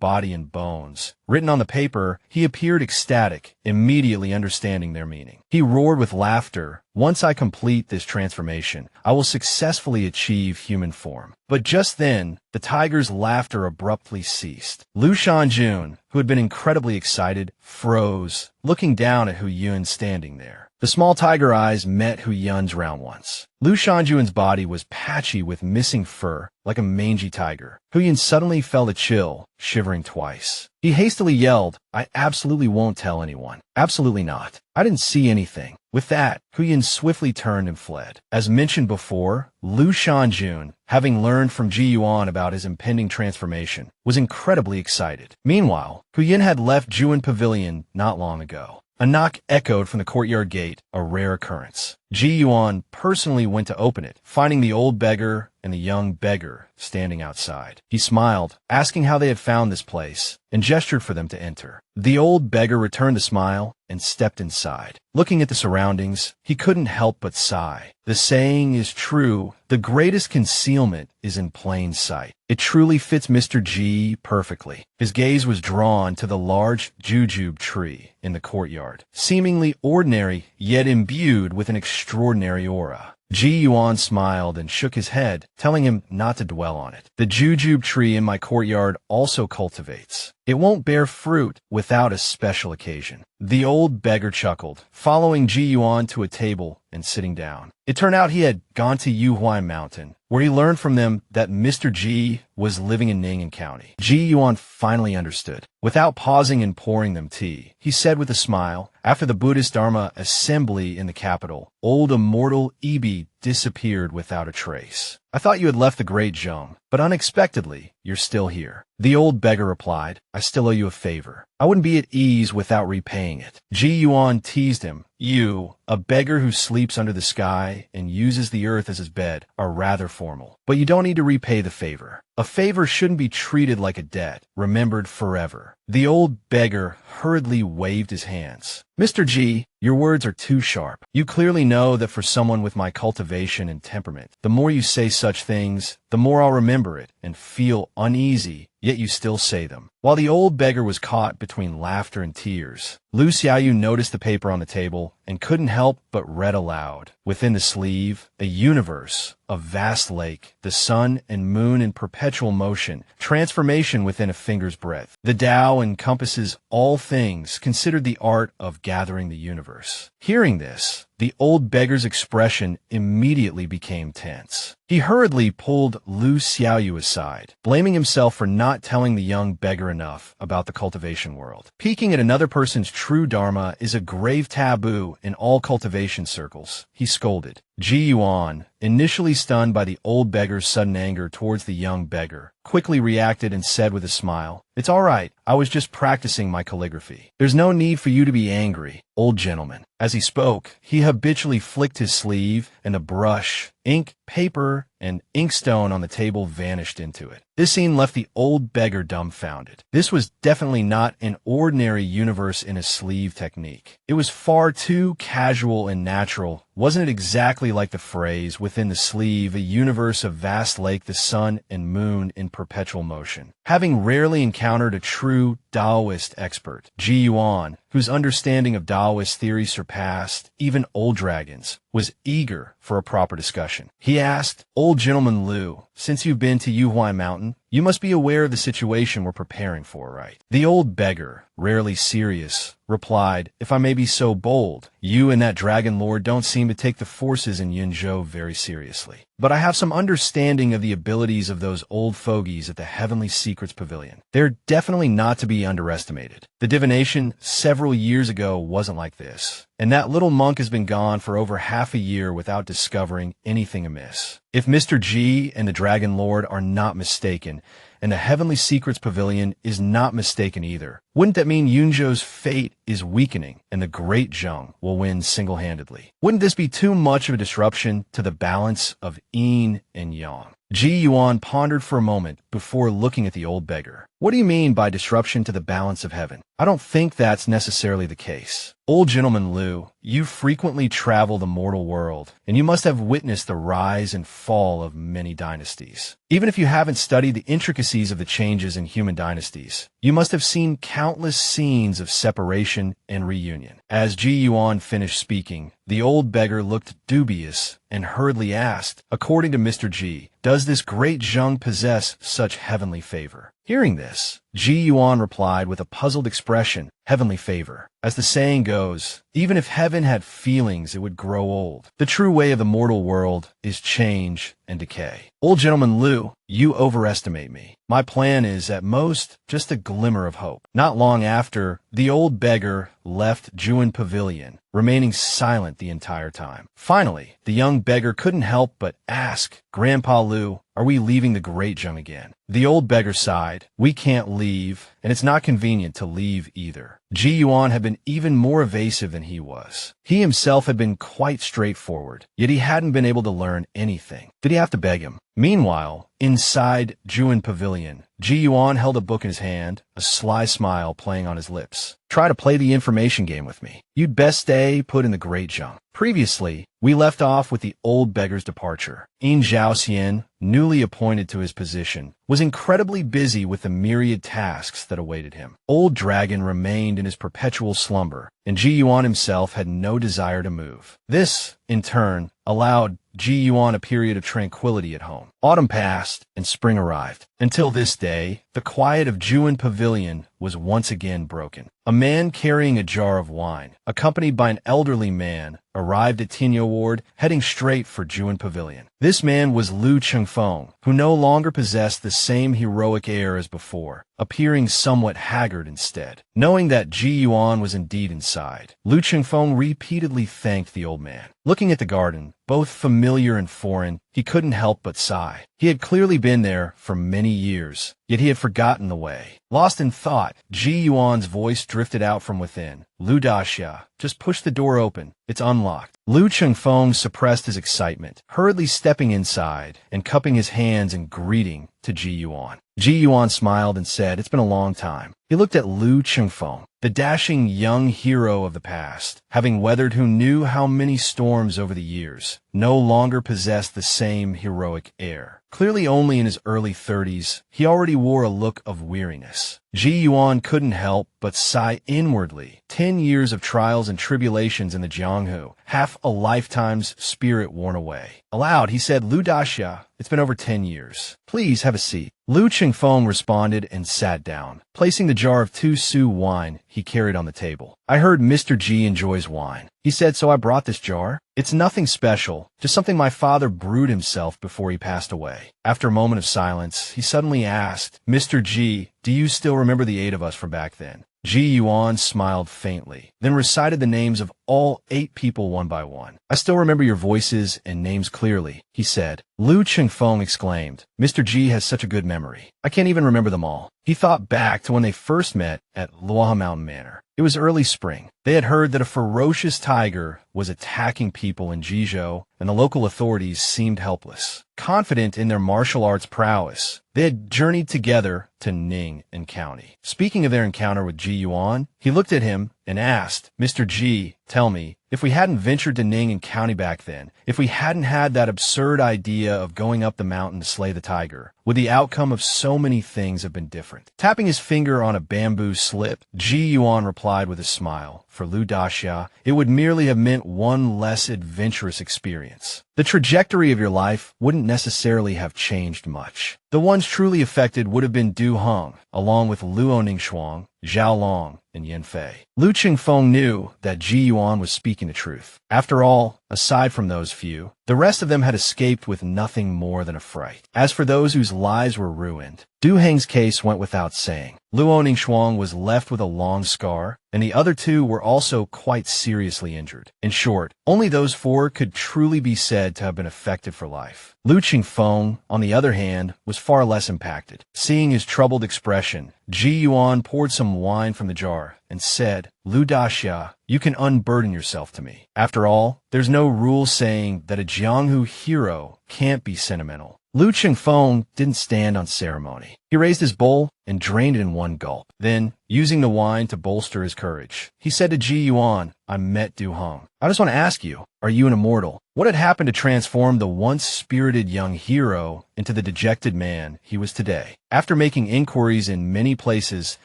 [SPEAKER 1] body and bones, written on the paper, he appeared ecstatic, immediately understanding their meaning. He roared with laughter, "Once I complete this transformation, I will successfully achieve human form." But just then, the tiger's laughter abruptly ceased. Lu Shanjun, who had been incredibly excited, froze, looking down at Hu Yun standing there. The small tiger eyes met Hu Yun's round ones. Lu Shanjuan's body was patchy with missing fur, like a mangy tiger. Hu Yun suddenly felt a chill, shivering twice. He hastily yelled, "I absolutely won't tell anyone. Absolutely not. I didn't see anything." With that, Hu Yun swiftly turned and fled. As mentioned before, Lu Shanjun, having learned from Ji Yuan about his impending transformation, was incredibly excited. Meanwhile, Hu Yun had left Juan Pavilion not long ago. A knock echoed from the courtyard gate, a rare occurrence. Ji Yuan personally went to open it, finding the old beggar and the young beggar standing outside. He smiled, asking how they had found this place, and gestured for them to enter. The old beggar returned the smile and stepped inside. Looking at the surroundings, he couldn't help but sigh. The saying is true, the greatest concealment is in plain sight. It truly fits Mr. G perfectly. His gaze was drawn to the large jujube tree in the courtyard, seemingly ordinary, yet imbued with an extraordinary aura. Ji Yuan smiled and shook his head, telling him not to dwell on it. The jujube tree in my courtyard also cultivates. It won't bear fruit without a special occasion. The old beggar chuckled, following Ji Yuan to a table and sitting down. It turned out he had gone to Yuhuai Mountain, where he learned from them that Mr. Ji was living in Ning'an County. Ji Yuan finally understood. Without pausing and pouring them tea, he said with a smile, after the Buddhist Dharma assembly in the capital, old Immortal Ibi disappeared without a trace. I thought you had left the great Zheng, but unexpectedly, you're still here. The old beggar replied, I still owe you a favor. I wouldn't be at ease without repaying it. Ji Yuan teased him. You, a beggar who sleeps under the sky and uses the earth as his bed, are rather formal. But you don't need to repay the favor. A favor shouldn't be treated like a debt, remembered forever. The old beggar hurriedly waved his hands. Mr. G, your words are too sharp. You clearly know that for someone with my cultivation and temperament, the more you say such things, the more I'll remember it and feel uneasy, yet you still say them. While the old beggar was caught between laughter and tears, Lu Xiaoyu noticed the paper on the table and couldn't help but read aloud. Within the sleeve, a universe, a vast lake, the sun and moon in perpetual motion, transformation within a finger's breadth. The Tao encompasses all things, considered the art of gathering the universe. Hearing this, the old beggar's expression immediately became tense. He hurriedly pulled Lu Xiaoyu aside, blaming himself for not telling the young beggar enough about the cultivation world. Peeking at another person's true dharma is a grave taboo in all cultivation circles, he scolded. Ji Yuan, initially stunned by the old beggar's sudden anger towards the young beggar, quickly reacted and said with a smile, It's all right, I was just practicing my calligraphy. There's no need for you to be angry, old gentleman. As he spoke, he habitually flicked his sleeve, and a brush, ink, paper, and inkstone on the table vanished into it. This scene left the old beggar dumbfounded. This was definitely not an ordinary universe in a sleeve technique. It was far too casual and natural. Wasn't it exactly like the phrase, within the sleeve, a universe of vast lake, the sun and moon in perpetual motion? Having rarely encountered a true Taoist expert, Ji Yuan, whose understanding of Taoist theory surpassed even old dragons, was eager for a proper discussion. He asked, Old Gentleman Lu, since you've been to Yuhuai Mountain, you must be aware of the situation we're preparing for, right? The old beggar, rarely serious, replied, If I may be so bold, you and that dragon lord don't seem to take the forces in Yunzhou very seriously. But I have some understanding of the abilities of those old fogies at the Heavenly Secrets Pavilion. They're definitely not to be underestimated. The divination several years ago wasn't like this, and that little monk has been gone for over half a year without discovering anything amiss. If Mr. G and the Dragon Lord are not mistaken, and the Heavenly Secrets Pavilion is not mistaken either, wouldn't that mean Yunzhou's fate is weakening and the Great Zheng will win single-handedly? Wouldn't this be too much of a disruption to the balance of yin and yang? Ji Yuan pondered for a moment before looking at the old beggar. What do you mean by disruption to the balance of heaven? I don't think that's necessarily the case. Old Gentleman Lu, you frequently travel the mortal world, and you must have witnessed the rise and fall of many dynasties. Even if you haven't studied the intricacies of the changes in human dynasties, you must have seen countless scenes of separation and reunion. As Ji Yuan finished speaking, the old beggar looked dubious and hurriedly asked, According to Mr. G, does this great Zheng possess such heavenly favor? Hearing this, Ji Yuan replied with a puzzled expression, Heavenly favor. As the saying goes, even if heaven had feelings, it would grow old. The true way of the mortal world is change and decay. Old Gentleman Lu, you overestimate me. My plan is, at most, just a glimmer of hope. Not long after, the old beggar left Juan Pavilion, remaining silent the entire time. Finally, the young beggar couldn't help but ask, Grandpa Lu, are we leaving the Great Jung again? The old beggar sighed. We can't leave, and it's not convenient to leave either. Ji Yuan had been even more evasive than he was. He himself had been quite straightforward, yet he hadn't been able to learn anything. Did he have to beg him? Meanwhile, inside Juin Pavilion, Ji Yuan held a book in his hand, a sly smile playing on his lips. Try to play the information game with me. You'd best stay put in the Great Jung. Previously, we left off with the old beggar's departure. In Zhaoxian, newly appointed to his position, was incredibly busy with the myriad tasks that awaited him. Old Dragon remained in his perpetual slumber, and Ji Yuan himself had no desire to move. This, in turn, allowed Ji Yuan a period of tranquility at home. Autumn passed, and spring arrived. Until this day, the quiet of Juin Pavilion was once again broken. A man carrying a jar of wine, accompanied by an elderly man, arrived at Tinyo Ward, heading straight for Juin Pavilion. This man was Lu Chengfeng, who no longer possessed the same heroic air as before, appearing somewhat haggard instead. Knowing that Ji Yuan was indeed inside, Lu Chengfeng repeatedly thanked the old man. Looking at the garden, both familiar and foreign, he couldn't help but sigh. He had clearly been there for many years, yet he had forgotten the way. Lost in thought, Ji Yuan's voice drifted out from within. Lu Daxia, just push the door open. It's unlocked. Lu Chengfeng suppressed his excitement, hurriedly stepping inside and cupping his hands in greeting to Ji Yuan. Ji Yuan smiled and said, "It's been a long time." He looked at Lu Chengfeng, the dashing young hero of the past, having weathered who knew how many storms over the years, no longer possessed the same heroic air. Clearly only in his early 30s, he already wore a look of weariness. Ji Yuan couldn't help but sigh inwardly. 10 years of trials and tribulations in the Jianghu, half a lifetime's spirit worn away. Aloud, he said, "Lu Daxia, it's been over 10 years. Please have a seat." Lu Chengfeng responded and sat down, placing the jar of 2 su wine he carried on the table. "I heard Mr. Ji enjoys wine," he said, "so I brought this jar. It's nothing special, just something my father brewed himself before he passed away." After a moment of silence, he suddenly asked, "Mr. Ji, do you still remember the 8 of us from back then?" Ji Yuan smiled faintly, then recited the names of all 8 people one by one. "I still remember your voices and names clearly," he said. Lu Chengfeng exclaimed, "Mr. Ji has such a good memory. I can't even remember them all." He thought back to when they first met at Luoha Mountain Manor. It was early spring. They had heard that a ferocious tiger was attacking people in Jizhou, and the local authorities seemed helpless. Confident in their martial arts prowess, they had journeyed together to Ning and County. Speaking of their encounter with Ji Yuan, he looked at him and asked, "Mr. Ji, tell me, if we hadn't ventured to Ning and County back then, if we hadn't had that absurd idea of going up the mountain to slay the tiger, would the outcome of so many things have been different?" Tapping his finger on a bamboo slip, Ji Yuan replied with a smile, "For Lu Daxia, it would merely have meant one less adventurous experience. The trajectory of your life wouldn't necessarily have changed much. The ones truly affected would have been Du Heng, along with Luo Ningxuang, Zhao Long, and Yan Fei." Lu Chengfeng knew that Ji Yuan was speaking the truth. After all, aside from those few, the rest of them had escaped with nothing more than a fright. As for those whose lives were ruined, Du Heng's case went without saying. Luo Ningxuang was left with a long scar, and the other 2 were also quite seriously injured. In short, only those 4 could truly be said to have been affected for life. Lu Chengfeng, on the other hand, was far less impacted. Seeing his troubled expression, Ji Yuan poured some wine from the jar and said, "Lu Daxia, you can unburden yourself to me. After all, there's no rule saying that a Jianghu hero can't be sentimental." Lu Chengfeng didn't stand on ceremony. He raised his bowl and drained it in one gulp. Then, using the wine to bolster his courage, he said to Ji Yuan, "I met Du Heng. I just want to ask you, are you an immortal? What had happened to transform the once spirited young hero into the dejected man he was today?" After making inquiries in many places,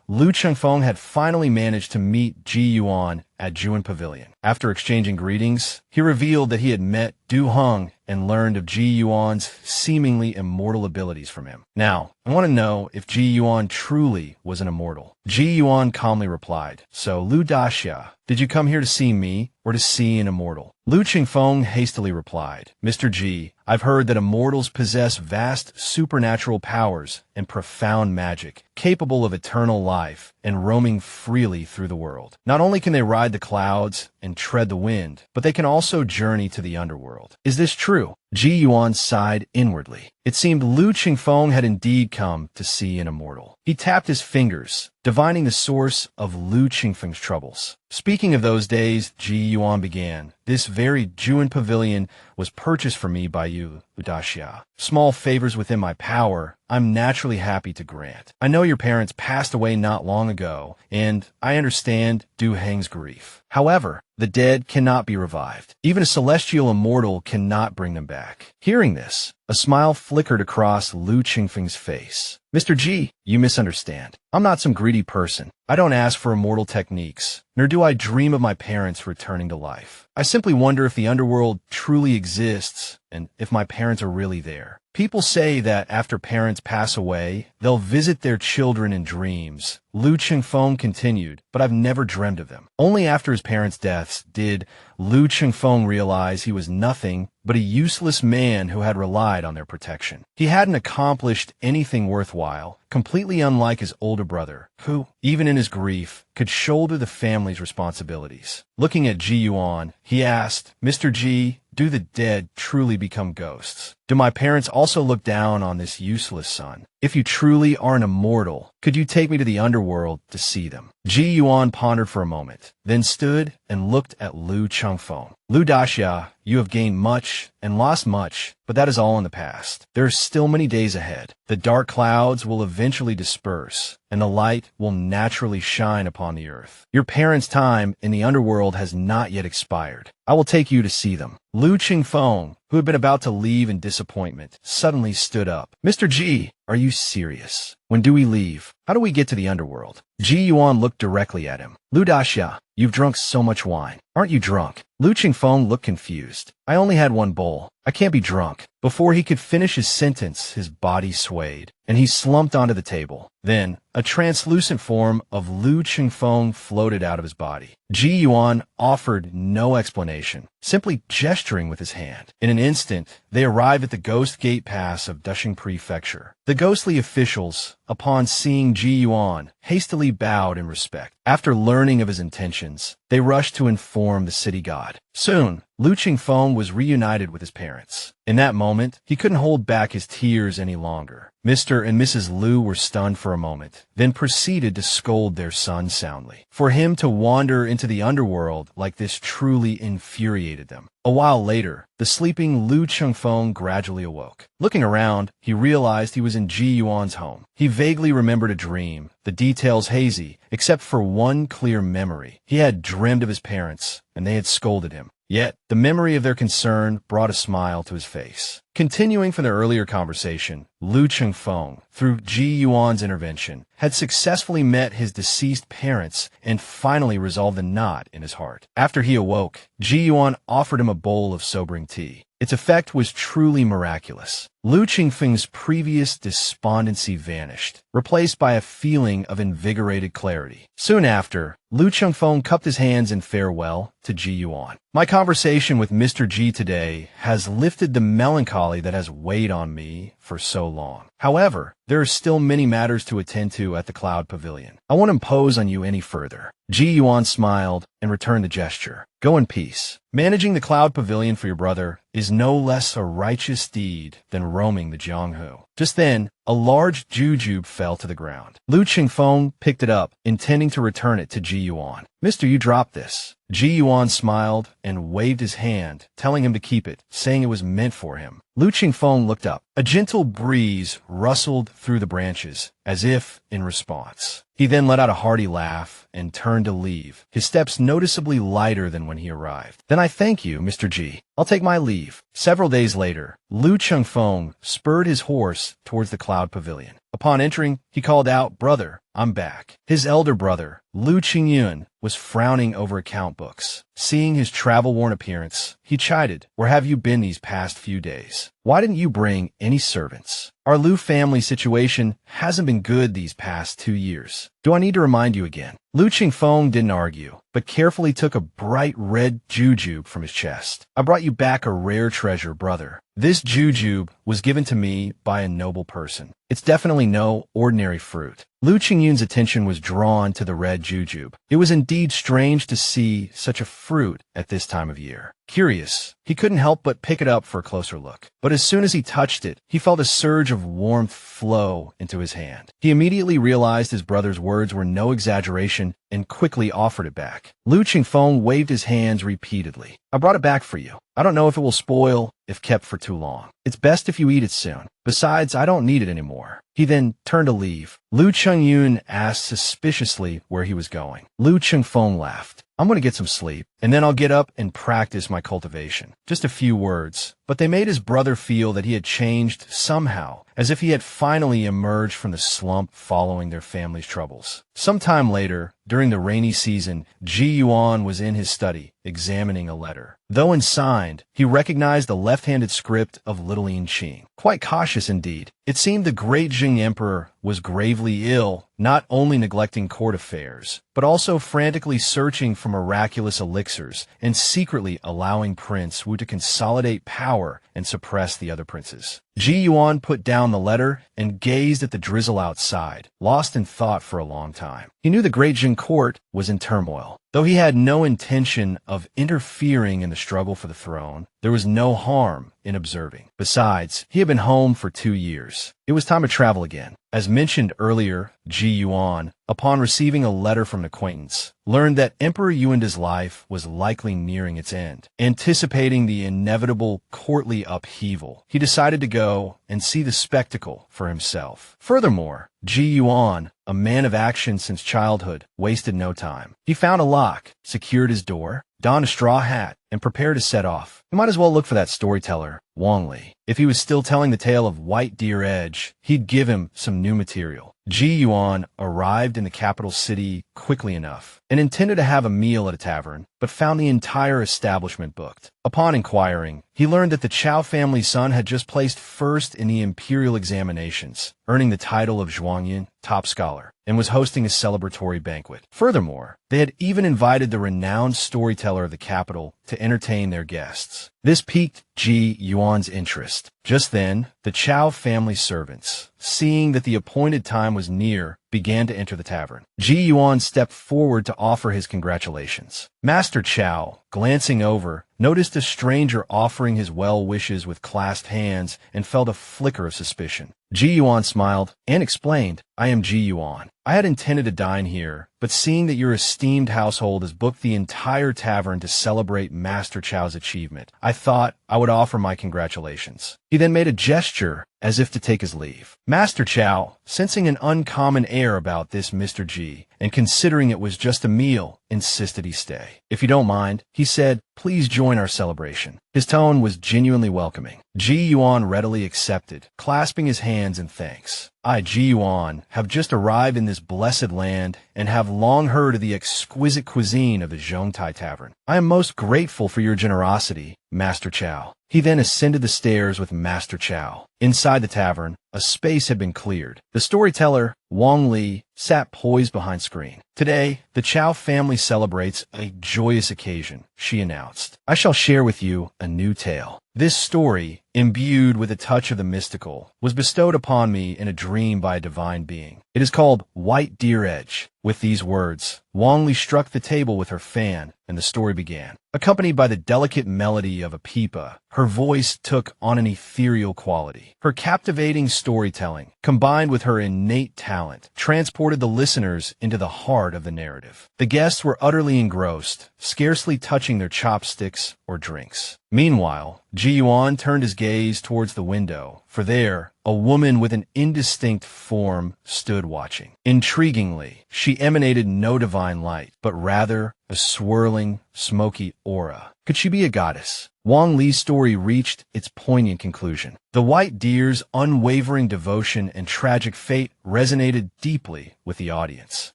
[SPEAKER 1] Lu Chengfeng had finally managed to meet Ji Yuan at Juin Pavilion. After exchanging greetings, he revealed that he had met Du Heng and learned of Ji Yuan's seemingly immortal abilities from him. "Now, I want to know if Ji Yuan truly was an immortal." Ji Yuan calmly replied, "So, Lu Daxia, did you come here to see me or to see an immortal?" Lu Chengfeng hastily replied, "Mr. Ji, I've heard that immortals possess vast supernatural powers and profound magic, capable of eternal life and roaming freely through the world. Not only can they ride the clouds and tread the wind, but they can also journey to the underworld. Is this true? Ji Yuan sighed inwardly. It seemed Lu Qingfeng had indeed come to see an immortal. He tapped his fingers, divining the source of Lu Qingfeng's troubles. Speaking of those days, Ji Yuan began, this very Juan pavilion was purchased for me by you, Udashia. Small favors within my power, I'm naturally happy to grant. I know your parents passed away not long ago, and I understand Du Heng's grief. However, the dead cannot be revived. Even a celestial immortal cannot bring them back. Hearing this, a smile flickered across Lu Qingfeng's face. Mr. Ji, you misunderstand. I'm not some greedy person. I don't ask for immortal techniques, nor do I dream of my parents returning to life. I simply wonder if the underworld truly exists and if my parents are really there. People say that after parents pass away, they'll visit their children in dreams. Lu Qingfeng continued, but I've never dreamed of them. Only after his parents' deaths did Lu Qingfeng realize he was nothing but a useless man who had relied on their protection. He hadn't accomplished anything worthwhile, completely unlike his older brother, who, even in his grief, could shoulder the family's responsibilities. Looking at Ji Yuan, he asked, Mr. Ji, do the dead truly become ghosts? Do my parents also look down on this useless son? If you truly are an immortal, could you take me to the underworld to see them? Ji Yuan pondered for a moment, then stood and looked at Lu Qingfeng. Lu Daxia, you have gained much and lost much, but that is all in the past. There are still many days ahead. The dark clouds will eventually disperse, and the light will naturally shine upon the earth. Your parents' time in the underworld has not yet expired. I will take you to see them. Lu Qingfeng, who had been about to leave in disappointment, suddenly stood up. Mr. Ji, are you serious? When do we leave? How do we get to the underworld? Ji Yuan looked directly at him. Lu Daxia, you've drunk so much wine. Aren't you drunk? Lu Qingfeng looked confused. I only had one bowl. I can't be drunk. Before he could finish his sentence, his body swayed, and he slumped onto the table. Then, a translucent form of Lu Qingfeng floated out of his body. Ji Yuan offered no explanation, simply gesturing with his hand. In an instant, they arrived at the Ghost Gate Pass of Dushing Prefecture. The ghostly officials, upon seeing Ji Yuan, hastily bowed in respect. After learning of his intentions, they rushed to inform the city god. Soon, Lu Qingfeng was reunited with his parents. In that moment, he couldn't hold back his tears any longer. Mr. and Mrs. Lu were stunned for a moment, then proceeded to scold their son soundly. For him to wander into the underworld like this truly infuriated them. A while later, the sleeping Lu Qingfeng gradually awoke. Looking around, he realized he was in Ji Yuan's home. He vaguely remembered a dream, the details hazy, except for one clear memory. He had dreamed of his parents, and they had scolded him. Yet, the memory of their concern brought a smile to his face. Continuing from their earlier conversation, Lu Qingfeng, through Ji Yuan's intervention, had successfully met his deceased parents and finally resolved the knot in his heart. After he awoke, Ji Yuan offered him a bowl of sobering tea. Its effect was truly miraculous. Lu Qingfeng's previous despondency vanished, replaced by a feeling of invigorated clarity. Soon after, Lu Qingfeng cupped his hands in farewell to Ji Yuan. My conversation with Mr. Ji today has lifted the melancholy that has weighed on me for so long. However, there are still many matters to attend to at the Cloud Pavilion. I won't impose on you any further. Ji Yuan smiled and returned the gesture. Go in peace. Managing the Cloud Pavilion for your brother is no less a righteous deed than roaming the Jianghu. Just then, a large jujube fell to the ground. Lu Qingfeng picked it up, intending to return it to Ji Yuan. Mister, you dropped this. Ji Yuan smiled and waved his hand, telling him to keep it, saying it was meant for him. Lu Qingfeng looked up. A gentle breeze rustled through the branches, as if in response. He then let out a hearty laugh and turned to leave, his steps noticeably lighter than when he arrived. Then I thank you, Mr. Ji. I'll take my leave. Several days later, Lu Qingfeng spurred his horse towards the Cloud Pavilion. Upon entering, he called out, "Brother, I'm back." His elder brother, Lu Qingyun, was frowning over account books. Seeing his travel-worn appearance, he chided, "Where have you been these past few days? Why didn't you bring any servants? Our Lu family situation hasn't been good these past 2 years. Do I need to remind you again?" Lu Qingfeng didn't argue, but carefully took a bright red jujube from his chest. I brought you back a rare treasure, brother. This jujube was given to me by a noble person. It's definitely no ordinary fruit. Lu Qingyun's attention was drawn to the red jujube. It was indeed strange to see such a fruit at this time of year. Curious, he couldn't help but pick it up for a closer look. But as soon as he touched it, he felt a surge of warmth flow into his hand. He immediately realized his brother's words were no exaggeration and quickly offered it back. Lu Qingfeng waved his hands repeatedly. I brought it back for you. I don't know if it will spoil if kept for too long. It's best if you eat it soon. Besides, I don't need it anymore. He then turned to leave. Lu Qingyun asked suspiciously where he was going. Lu Qingfeng laughed. I'm going to get some sleep, and then I'll get up and practice my cultivation. Just a few words, but they made his brother feel that he had changed somehow, as if he had finally emerged from the slump following their family's troubles. Sometime later, during the rainy season, Ji Yuan was in his study, examining a letter. Though unsigned, he recognized the left-handed script of Little Qing. Quite cautious indeed. It seemed the great Jing Emperor was gravely ill, not only neglecting court affairs, but also frantically searching for miraculous elixirs and secretly allowing Prince Wu to consolidate power and suppress the other princes. Ji Yuan put down the letter and gazed at the drizzle outside, lost in thought for a long time. He knew the great Jing court was in turmoil. Though he had no intention of interfering in the struggle for the throne, there was no harm in observing. Besides, he had been home for 2 years. It was time to travel again. As mentioned earlier, Ji Yuan, upon receiving a letter from an acquaintance, learned that Emperor Yuanda's life was likely nearing its end. Anticipating the inevitable courtly upheaval, he decided to go and see the spectacle for himself. Furthermore, Ji Yuan, a man of action since childhood, wasted no time. He found a lock, secured his door, donned a straw hat, and prepared to set off. He might as well look for that storyteller, Wang Li. If he was still telling the tale of White Deer Edge, he'd give him some new material. Ji Yuan arrived in the capital city quickly enough and intended to have a meal at a tavern, but found the entire establishment booked. Upon inquiring, he learned that the Chao family's son had just placed first in the imperial examinations, earning the title of Zhuangyin, top scholar, and was hosting a celebratory banquet. Furthermore, they had even invited the renowned storyteller of the capital to entertain their guests. This piqued Ji Yuan's interest. Just then, the Chao family servants, seeing that the appointed time was near, began to enter the tavern. Ji Yuan stepped forward to offer his congratulations. Master Chao, glancing over, noticed a stranger offering his well wishes with clasped hands and felt a flicker of suspicion. Ji Yuan smiled and explained, I am Ji Yuan. I had intended to dine here, but seeing that your esteemed household has booked the entire tavern to celebrate Master Chao's achievement, I thought I would offer my congratulations. He then made a gesture as if to take his leave. Master Chao, sensing an uncommon air about this Mr. Ji, and considering it was just a meal, insisted he stay. If you don't mind, he said, please join our celebration. His tone was genuinely welcoming. Ji Yuan readily accepted, clasping his hands in thanks. I, Ji Yuan, have just arrived in this blessed land and have long heard of the exquisite cuisine of the Zhongtai Tavern. I am most grateful for your generosity, Master Chao. He then ascended the stairs with Master Chao. Inside the tavern, a space had been cleared. The storyteller, Wang Li, sat poised behind screen. Today, the Chao family celebrates a joyous occasion, she announced. I shall share with you a new tale. This story, imbued with a touch of the mystical, was bestowed upon me in a dream by a divine being. It is called White Deer Edge. With these words, Wang Li struck the table with her fan, and the story began. Accompanied by the delicate melody of a pipa, her voice took on an ethereal quality. Her captivating storytelling, combined with her innate talent, transported the listeners into the heart of the narrative. The guests were utterly engrossed, scarcely touching their chopsticks or drinks. Meanwhile, Ji Yuan turned his gaze towards the window, for there, a woman with an indistinct form stood watching. Intriguingly, she emanated no divine light, but rather a swirling, smoky aura. Could she be a goddess? Wang Li's story reached its poignant conclusion. The The white deer's unwavering devotion and tragic fate resonated deeply with the audience.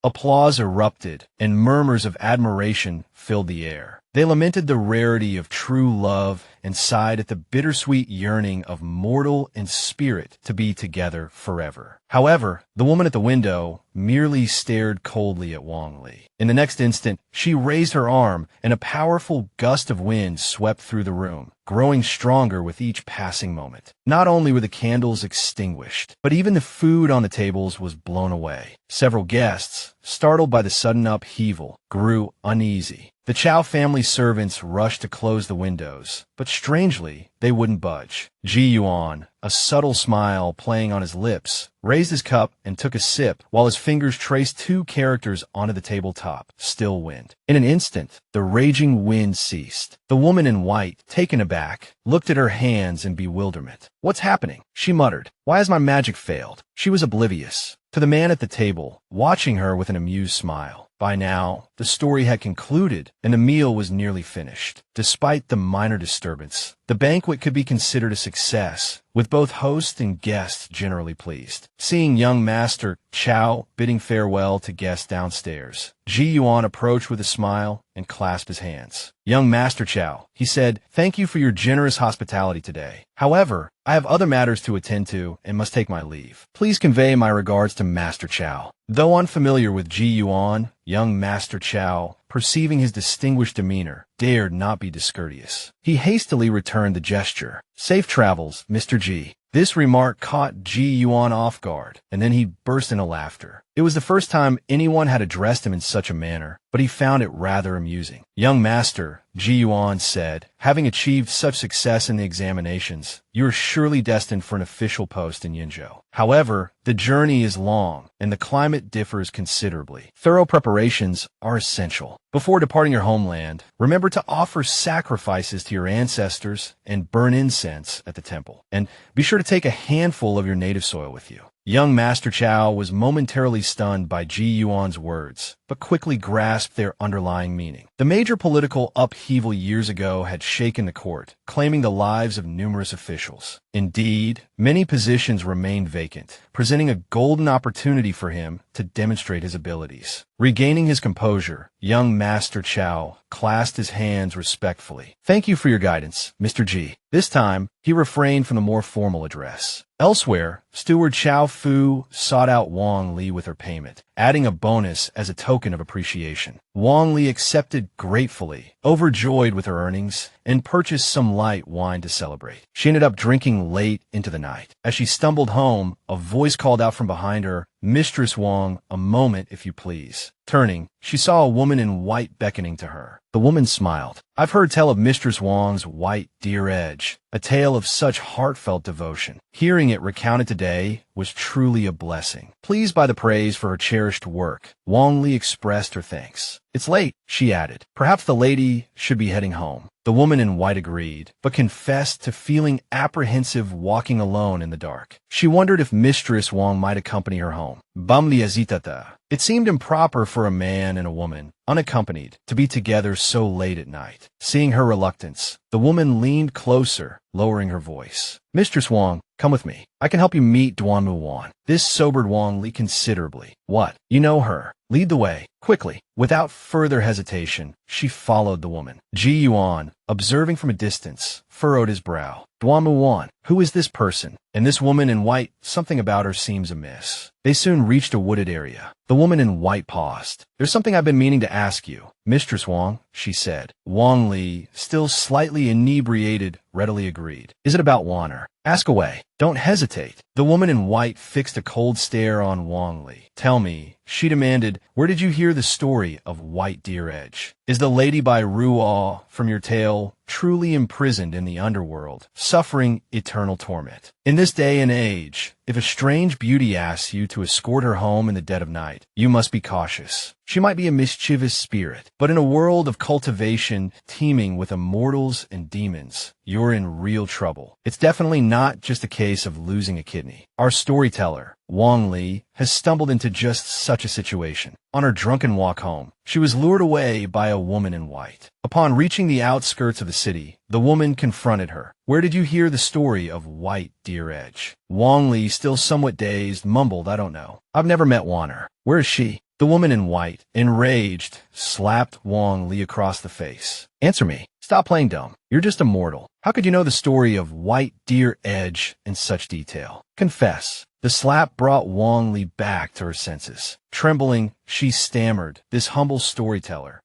[SPEAKER 1] Applause erupted, and murmurs of admiration filled the air. They lamented the rarity of true love and sighed at the bittersweet yearning of mortal and spirit to be together forever. However, the woman at the window merely stared coldly at Wang Li. In the next instant, she raised her arm, and a powerful gust of wind swept through the room, growing stronger with each passing moment. Not only were the candles extinguished, but even the food on the tables was blown away. Several guests, startled by the sudden upheaval, grew uneasy. The Chow family servants rushed to close the windows, but strangely, they wouldn't budge. Ji Yuan, a subtle smile playing on his lips, raised his cup and took a sip while his fingers traced two characters onto the tabletop, still wind. In an instant, the raging wind ceased. The woman in white, taken aback, looked at her hands in bewilderment. "What's happening?" she muttered. "Why has my magic failed?" She was oblivious to the man at the table, watching her with an amused smile. By now, the story had concluded, and the meal was nearly finished. Despite the minor disturbance, the banquet could be considered a success, with both host and guests generally pleased. Seeing young Master Chow bidding farewell to guests downstairs, Ji Yuan approached with a smile and clasped his hands. "Young Master Chow," he said, "thank you for your generous hospitality today. However, I have other matters to attend to and must take my leave. Please convey my regards to Master Chow." Though unfamiliar with Ji Yuan, young Master Chow, perceiving his distinguished demeanor, dared not be discourteous. He hastily returned the gesture. "Safe travels, Mr. Ji." This remark caught Ji Yuan off guard, and then he burst into laughter. It was the first time anyone had addressed him in such a manner, but he found it rather amusing. "Young master," Ji Yuan said, "having achieved such success in the examinations, you are surely destined for an official post in Yinzhou. However, the journey is long, and the climate differs considerably. Thorough preparations are essential. Before departing your homeland, remember to offer sacrifices to your ancestors and burn incense at the temple. And be sure to take a handful of your native soil with you." Young Master Chow was momentarily stunned by Ji Yuan's words, but quickly grasped their underlying meaning. The major political upheaval years ago had shaken the court, claiming the lives of numerous officials. Indeed, many positions remained vacant, presenting a golden opportunity for him to demonstrate his abilities. Regaining his composure, young Master Chow clasped his hands respectfully. "Thank you for your guidance, Mr. Ji." This time, he refrained from the more formal address. Elsewhere, Steward Chow Fu sought out Wang Li with her payment, adding a bonus as a token of appreciation. Wang Li accepted gratefully, overjoyed with her earnings, and purchased some light wine to celebrate. She ended up drinking late into the night. As she stumbled home, a voice called out from behind her, "Mistress Wang, a moment if you please." Turning, she saw a woman in white beckoning to her. The woman smiled. "I've heard tell of Mistress Wang's white deer edge, a tale of such heartfelt devotion. Hearing it recounted today was truly a blessing." Pleased by the praise for her cherished work, Wang Li expressed her thanks. "It's late," she added. "Perhaps the lady should be heading home." The woman in white agreed, but confessed to feeling apprehensive walking alone in the dark. She wondered if Mistress Wang might accompany her home. Bamli azitata. It seemed improper for a man and a woman, unaccompanied, to be together so late at night. Seeing her reluctance, the woman leaned closer, lowering her voice. "Mistress Wang, come with me. I can help you meet Duanmu Wan." This sobered Wang Li considerably. "What? You know her? Lead the way, quickly." Without further hesitation, she followed the woman. Ji Yuan, observing from a distance, furrowed his brow. "Duanmu Wan, who is this person? And this woman in white, something about her seems amiss." They soon reached a wooded area. The woman in white paused. "There's something I've been meaning to ask you, Mistress Wang," she said. Wang Li, still slightly inebriated, readily agreed. "Is it about water? Ask away. Don't hesitate." The woman in white fixed a cold stare on Wang Li. "Tell me," she demanded, "where did you hear the story of White Deer Edge? Is the lady by Ruaw from your tale truly imprisoned in the underworld, suffering eternal torment? In this day and age, if a strange beauty asks you to escort her home in the dead of night, you must be cautious. She might be a mischievous spirit, but in a world of cultivation teeming with immortals and demons, you're in real trouble. It's definitely not just a case of losing a kidney." Our storyteller, Wang Li, has stumbled into just such a situation. On her drunken walk home, she was lured away by a woman in white. Upon reaching the outskirts of the city, The woman confronted her. "Where did you hear the story of White Deer Edge?" Wang Li, still somewhat dazed, mumbled, "I don't know. I've never met Wanner. Where is she?" The woman in white, enraged, slapped Wang Li across the face. "Answer me. Stop playing dumb. You're just a mortal. How could you know the story of White Deer Edge in such detail? Confess." The slap brought Wang Li back to her senses. Trembling, she stammered, This humble storyteller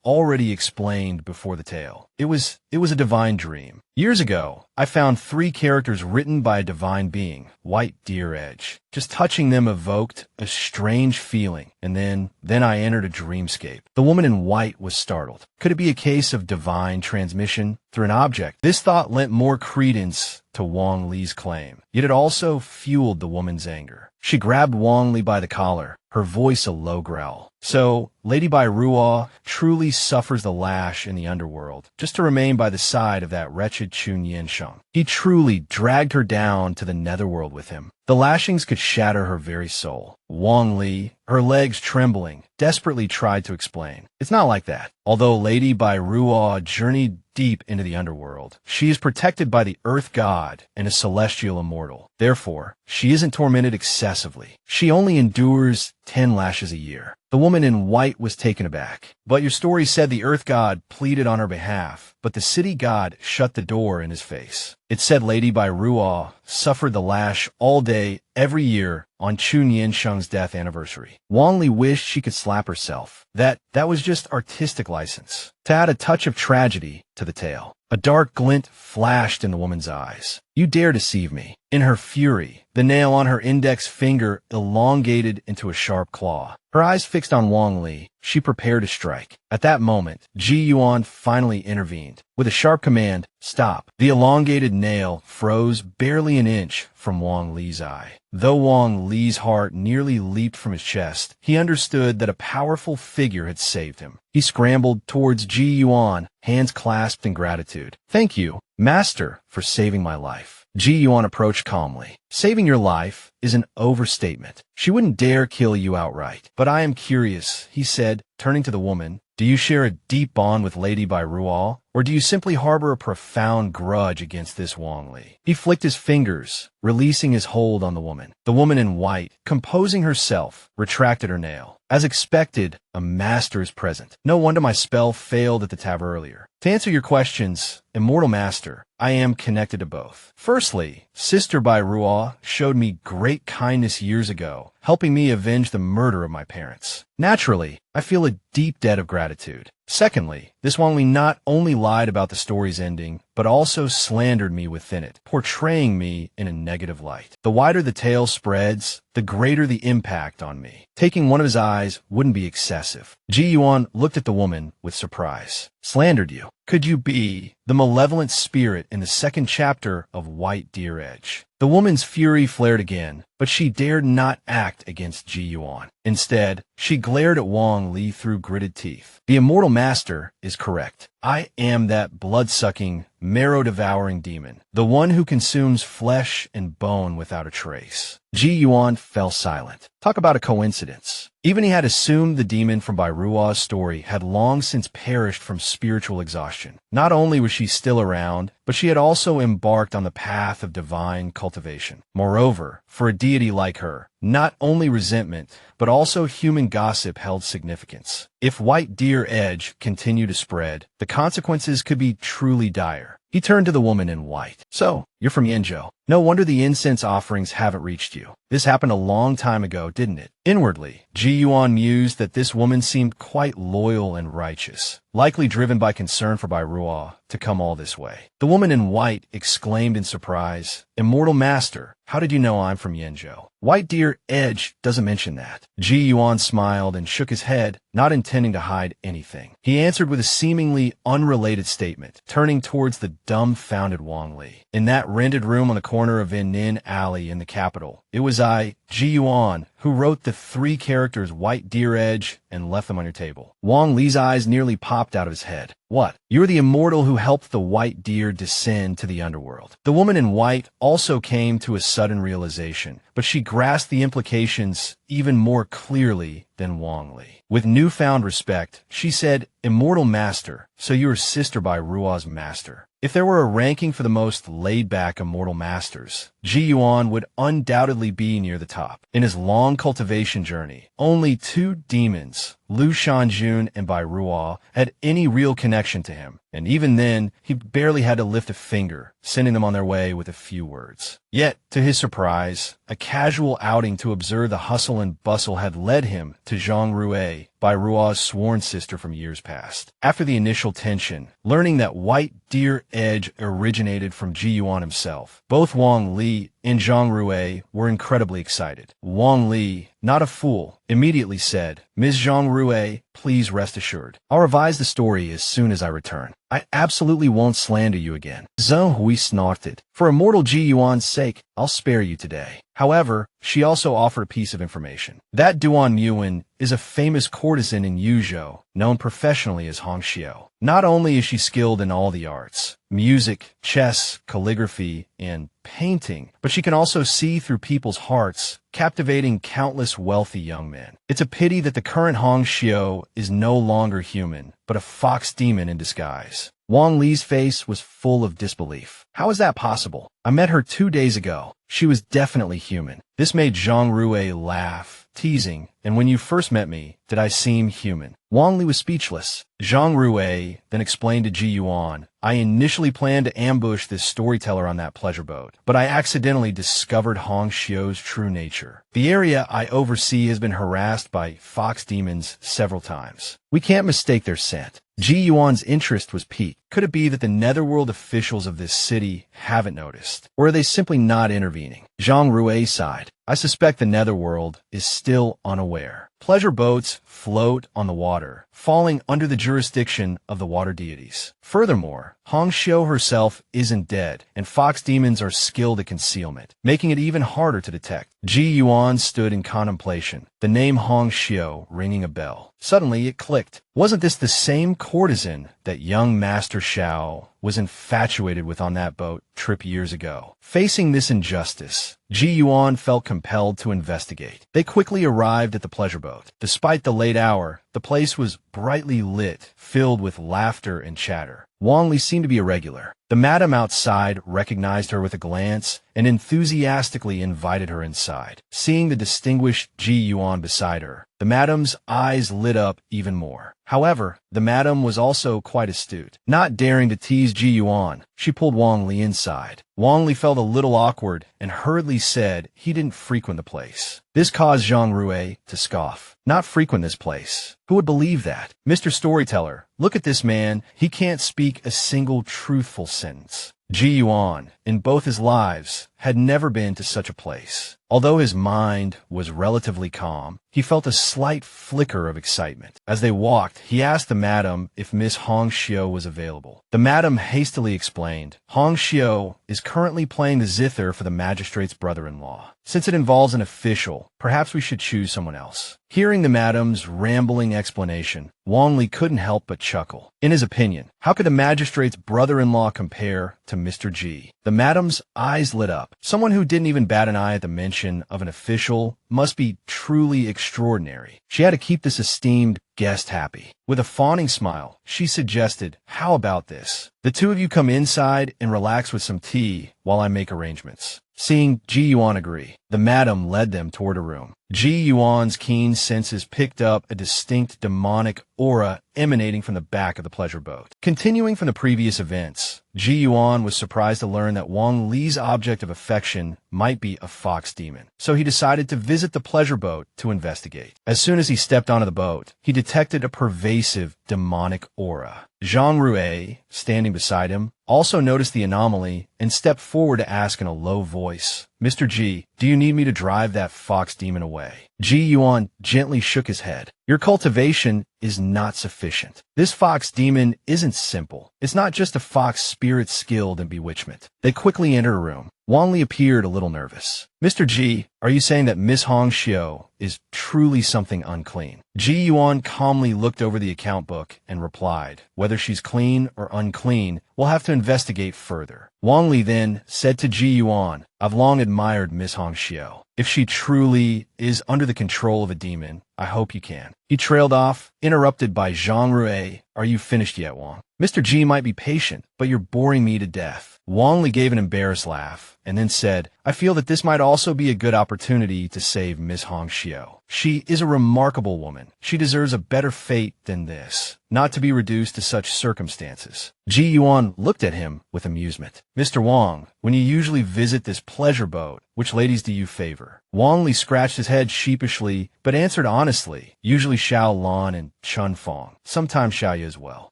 [SPEAKER 1] already explained before the tale. It was a divine dream. Years ago, I found 3 characters written by a divine being, White Deer Edge. Just touching them evoked a strange feeling, and then I entered a dreamscape. The woman in white was startled. Could it be a case of divine transmission through an object? This thought lent more credence to Wang Li's claim, yet it also fueled the woman's anger. She grabbed Wang Li by the collar, her voice a low growl. "So, Lady Bai Ruo truly suffers the lash in the underworld, just to remain by the side of that wretched Chun Yansheng. He truly dragged her down to the netherworld with him. The lashings could shatter her very soul." Wang Li, her legs trembling, desperately tried to explain. "It's not like that. Although Lady Bai Ruo journeyed deep into the underworld, she is protected by the Earth God and a celestial immortal. Therefore, she isn't tormented excessively. She only endures 10 lashes a year." The woman in white was taken aback. "But your story said the Earth God pleaded on her behalf, but the city god shut the door in his face. It said Lady Bai Ruo suffered the lash all day, every year, on Chun Yansheng's death anniversary." Wang Li wished she could slap herself. That was just artistic license, to add a touch of tragedy to the tale. A dark glint flashed in the woman's eyes. "You dare deceive me." In her fury, the nail on her index finger elongated into a sharp claw. Her eyes fixed on Wang Li, she prepared to strike. At that moment, Ji Yuan finally intervened. With a sharp command, "Stop." The elongated nail froze barely an inch from Wang Li's eye. Though Wang Li's heart nearly leaped from his chest, he understood that a powerful figure had saved him. He scrambled towards Ji Yuan, hands clasped in gratitude. "Thank you, Master, for saving my life." Ji Yuan approached calmly. "Saving your life is an overstatement. She wouldn't dare kill you outright. But I am curious," he said, turning to the woman. "Do you share a deep bond with Lady Bai Ruo, or do you simply harbor a profound grudge against this Wang Li?" He flicked his fingers, releasing his hold on the woman. The woman in white, composing herself, retracted her nail. "As expected, a master is present. No wonder my spell failed at the tab earlier. To answer your questions, Immortal Master, I am connected to both. Firstly, Sister Bai Ruo showed me great kindness years ago, helping me avenge the murder of my parents. Naturally, I feel a deep debt of gratitude. Secondly, this Wang Li not only lied about the story's ending, but also slandered me within it, portraying me in a negative light. The wider the tale spreads, the greater the impact on me. Taking one of his eyes wouldn't be excessive." Ji Yuan looked at the woman with surprise. "Slandered you? Could you be the malevolent spirit in the 2nd chapter of White Deer Edge?" The woman's fury flared again, but she dared not act against Ji Yuan. Instead, she glared at Wang Li through gritted teeth. "The Immortal Master is correct. I am that blood-sucking, marrow-devouring demon, the one who consumes flesh and bone without a trace." Ji Yuan fell silent. Talk about a coincidence. Even he had assumed the demon from Bai Ruo's story had long since perished from spiritual exhaustion. Not only was she still around, but she had also embarked on the path of divine cultivation. Moreover, for a deity like her, not only resentment, but also human gossip held significance. If White Deer Edge continued to spread, the consequences could be truly dire. He turned to the woman in white. "So, you're from Yenzhou. No wonder the incense offerings haven't reached you. This happened a long time ago, didn't it?" Inwardly, Ji Yuan mused that this woman seemed quite loyal and righteous, likely driven by concern for Bai Ruo to come all this way. The woman in white exclaimed in surprise, "Immortal Master, how did you know I'm from Yenzhou? White Deer Edge doesn't mention that." Ji Yuan smiled and shook his head, not intending to hide anything. He answered with a seemingly unrelated statement, turning towards the dumbfounded Wang Li. "In that rented room on the corner of Nin Alley in the capital, it was I, Ji Yuan, who wrote the 3 characters White Deer Edge and left them on your table. Wang Li's eyes nearly popped out of his head. What? You're the immortal who helped the white deer descend to the underworld. The woman in white also came to a sudden realization, but she grasped the implications even more clearly than Wang Li. With newfound respect, she said, Immortal Master, so you are sister by Rua's master. If there were a ranking for the most laid-back immortal masters, Ji Yuan would undoubtedly be near the top. In his long cultivation journey, only 2 demons, Lu Shanjun and Bai Ruo, had any real connection to him, and even then, he barely had to lift a finger, sending them on their way with a few words. Yet, to his surprise, a casual outing to observe the hustle and bustle had led him to Zhang Rue, Bai Ruo's sworn sister from years past. After the initial tension, learning that White Deer Edge originated from Ji Yuan himself, both Wang Li and Zhang Rue were incredibly excited. Wang Li, not a fool, immediately said, Ms. Zhang Rue, please rest assured. I'll revise the story as soon as I return. I absolutely won't slander you again. Zheng Hui snorted. For immortal Ji Yuan's sake, I'll spare you today. However, she also offered a piece of information. That Duan Yuan is a famous courtesan in Yuzhou, known professionally as Hong Xiao. Not only is she skilled in all the arts, music, chess, calligraphy, and painting, but she can also see through people's hearts, captivating countless wealthy young men. It's a pity that the current Hong Xiao is no longer human, but a fox demon in disguise. Wang Li's face was full of disbelief. How is that possible? I met her 2 days ago. She was definitely human. This made Zhang Rue laugh, teasing, and when you first met me, did I seem human? Wang Li was speechless. Zhang Rue then explained to Ji Yuan, I initially planned to ambush this storyteller on that pleasure boat, but I accidentally discovered Hong Xiao's true nature. The area I oversee has been harassed by fox demons several times. We can't mistake their scent. Ji Yuan's interest was piqued. Could it be that the netherworld officials of this city haven't noticed? Or are they simply not intervening? Zhang Rue sighed. I suspect the netherworld is still unaware. Pleasure boats float on the water, falling under the jurisdiction of the water deities. Furthermore, Hong Xiao herself isn't dead, and fox demons are skilled at concealment, making it even harder to detect. Ji Yuan stood in contemplation, the name Hong Xiao ringing a bell. Suddenly it clicked. Wasn't this the same courtesan that young Master Xiao was infatuated with on that boat trip years ago? Facing this injustice, Ji Yuan felt compelled to investigate. They quickly arrived at the pleasure boat. Despite the late hour, the place was brightly lit, filled with laughter and chatter. Wang Li seemed to be a regular. The madam outside recognized her with a glance and enthusiastically invited her inside. Seeing the distinguished Ji Yuan beside her, the madam's eyes lit up even more. However, the madam was also quite astute. Not daring to tease Ji Yuan, she pulled Wang Li inside. Wang Li felt a little awkward and hurriedly said he didn't frequent the place. This caused Zhang Rue to scoff. Not frequent this place. Who would believe that? Mr. Storyteller, look at this man. He can't speak a single truthful sentence. Ji Yuan, in both his lives, had never been to such a place. Although his mind was relatively calm, he felt a slight flicker of excitement. As they walked, he asked the madam if Miss Hong Xiao was available. The madam hastily explained, Hong Xiao is currently playing the zither for the magistrate's brother-in-law. Since it involves an official, perhaps we should choose someone else. Hearing the madam's rambling explanation, Wang Li couldn't help but chuckle. In his opinion, how could the magistrate's brother-in-law compare to Mr. G? The madam's eyes lit up. Someone who didn't even bat an eye at the mention of an official must be truly extraordinary. She had to keep this esteemed guest happy. With a fawning smile, she suggested, how about this? The two of you come inside and relax with some tea while I make arrangements. Seeing Ji Yuan agree, the madam led them toward a room. Ji Yuan's keen senses picked up a distinct demonic aura emanating from the back of the pleasure boat. Continuing from the previous events, Ji Yuan was surprised to learn that Wang Li's object of affection might be a fox demon, so he decided to visit the pleasure boat to investigate. As soon as he stepped onto the boat, he detected a pervasive demonic aura. Zhang Rue, standing beside him, also noticed the anomaly and stepped forward to ask in a low voice, Mr. G, do you need me to drive that fox demon away? Ji Yuan gently shook his head. Your cultivation is not sufficient. This fox demon isn't simple. It's not just a fox spirit skilled in bewitchment. They quickly entered a room. Wang Li appeared a little nervous. Mr. G, are you saying that Miss Hong Xiao is truly something unclean. Ji Yuan calmly looked over the account book and replied, whether she's clean or unclean, we'll have to investigate further. Wang Li then said to Ji Yuan, I've long admired Miss Hongxiu. If she truly is under the control of a demon, I hope you can. He trailed off, interrupted by Zhang Rui. Are you finished yet, Wang? Mr. Ji might be patient, but you're boring me to death. Wang Li gave an embarrassed laugh and then said, I feel that this might also be a good opportunity to save Miss Hongxiu. She is a remarkable woman. She deserves a better fate than this, not to be reduced to such circumstances. Ji Yuan looked at him with amusement. Mr. Wang, when you usually visit this pleasure boat, which ladies do you favor? Wang Li scratched his head sheepishly, but answered honestly, usually Xiao Lan and Chun Fong, sometimes Xiaoya as well.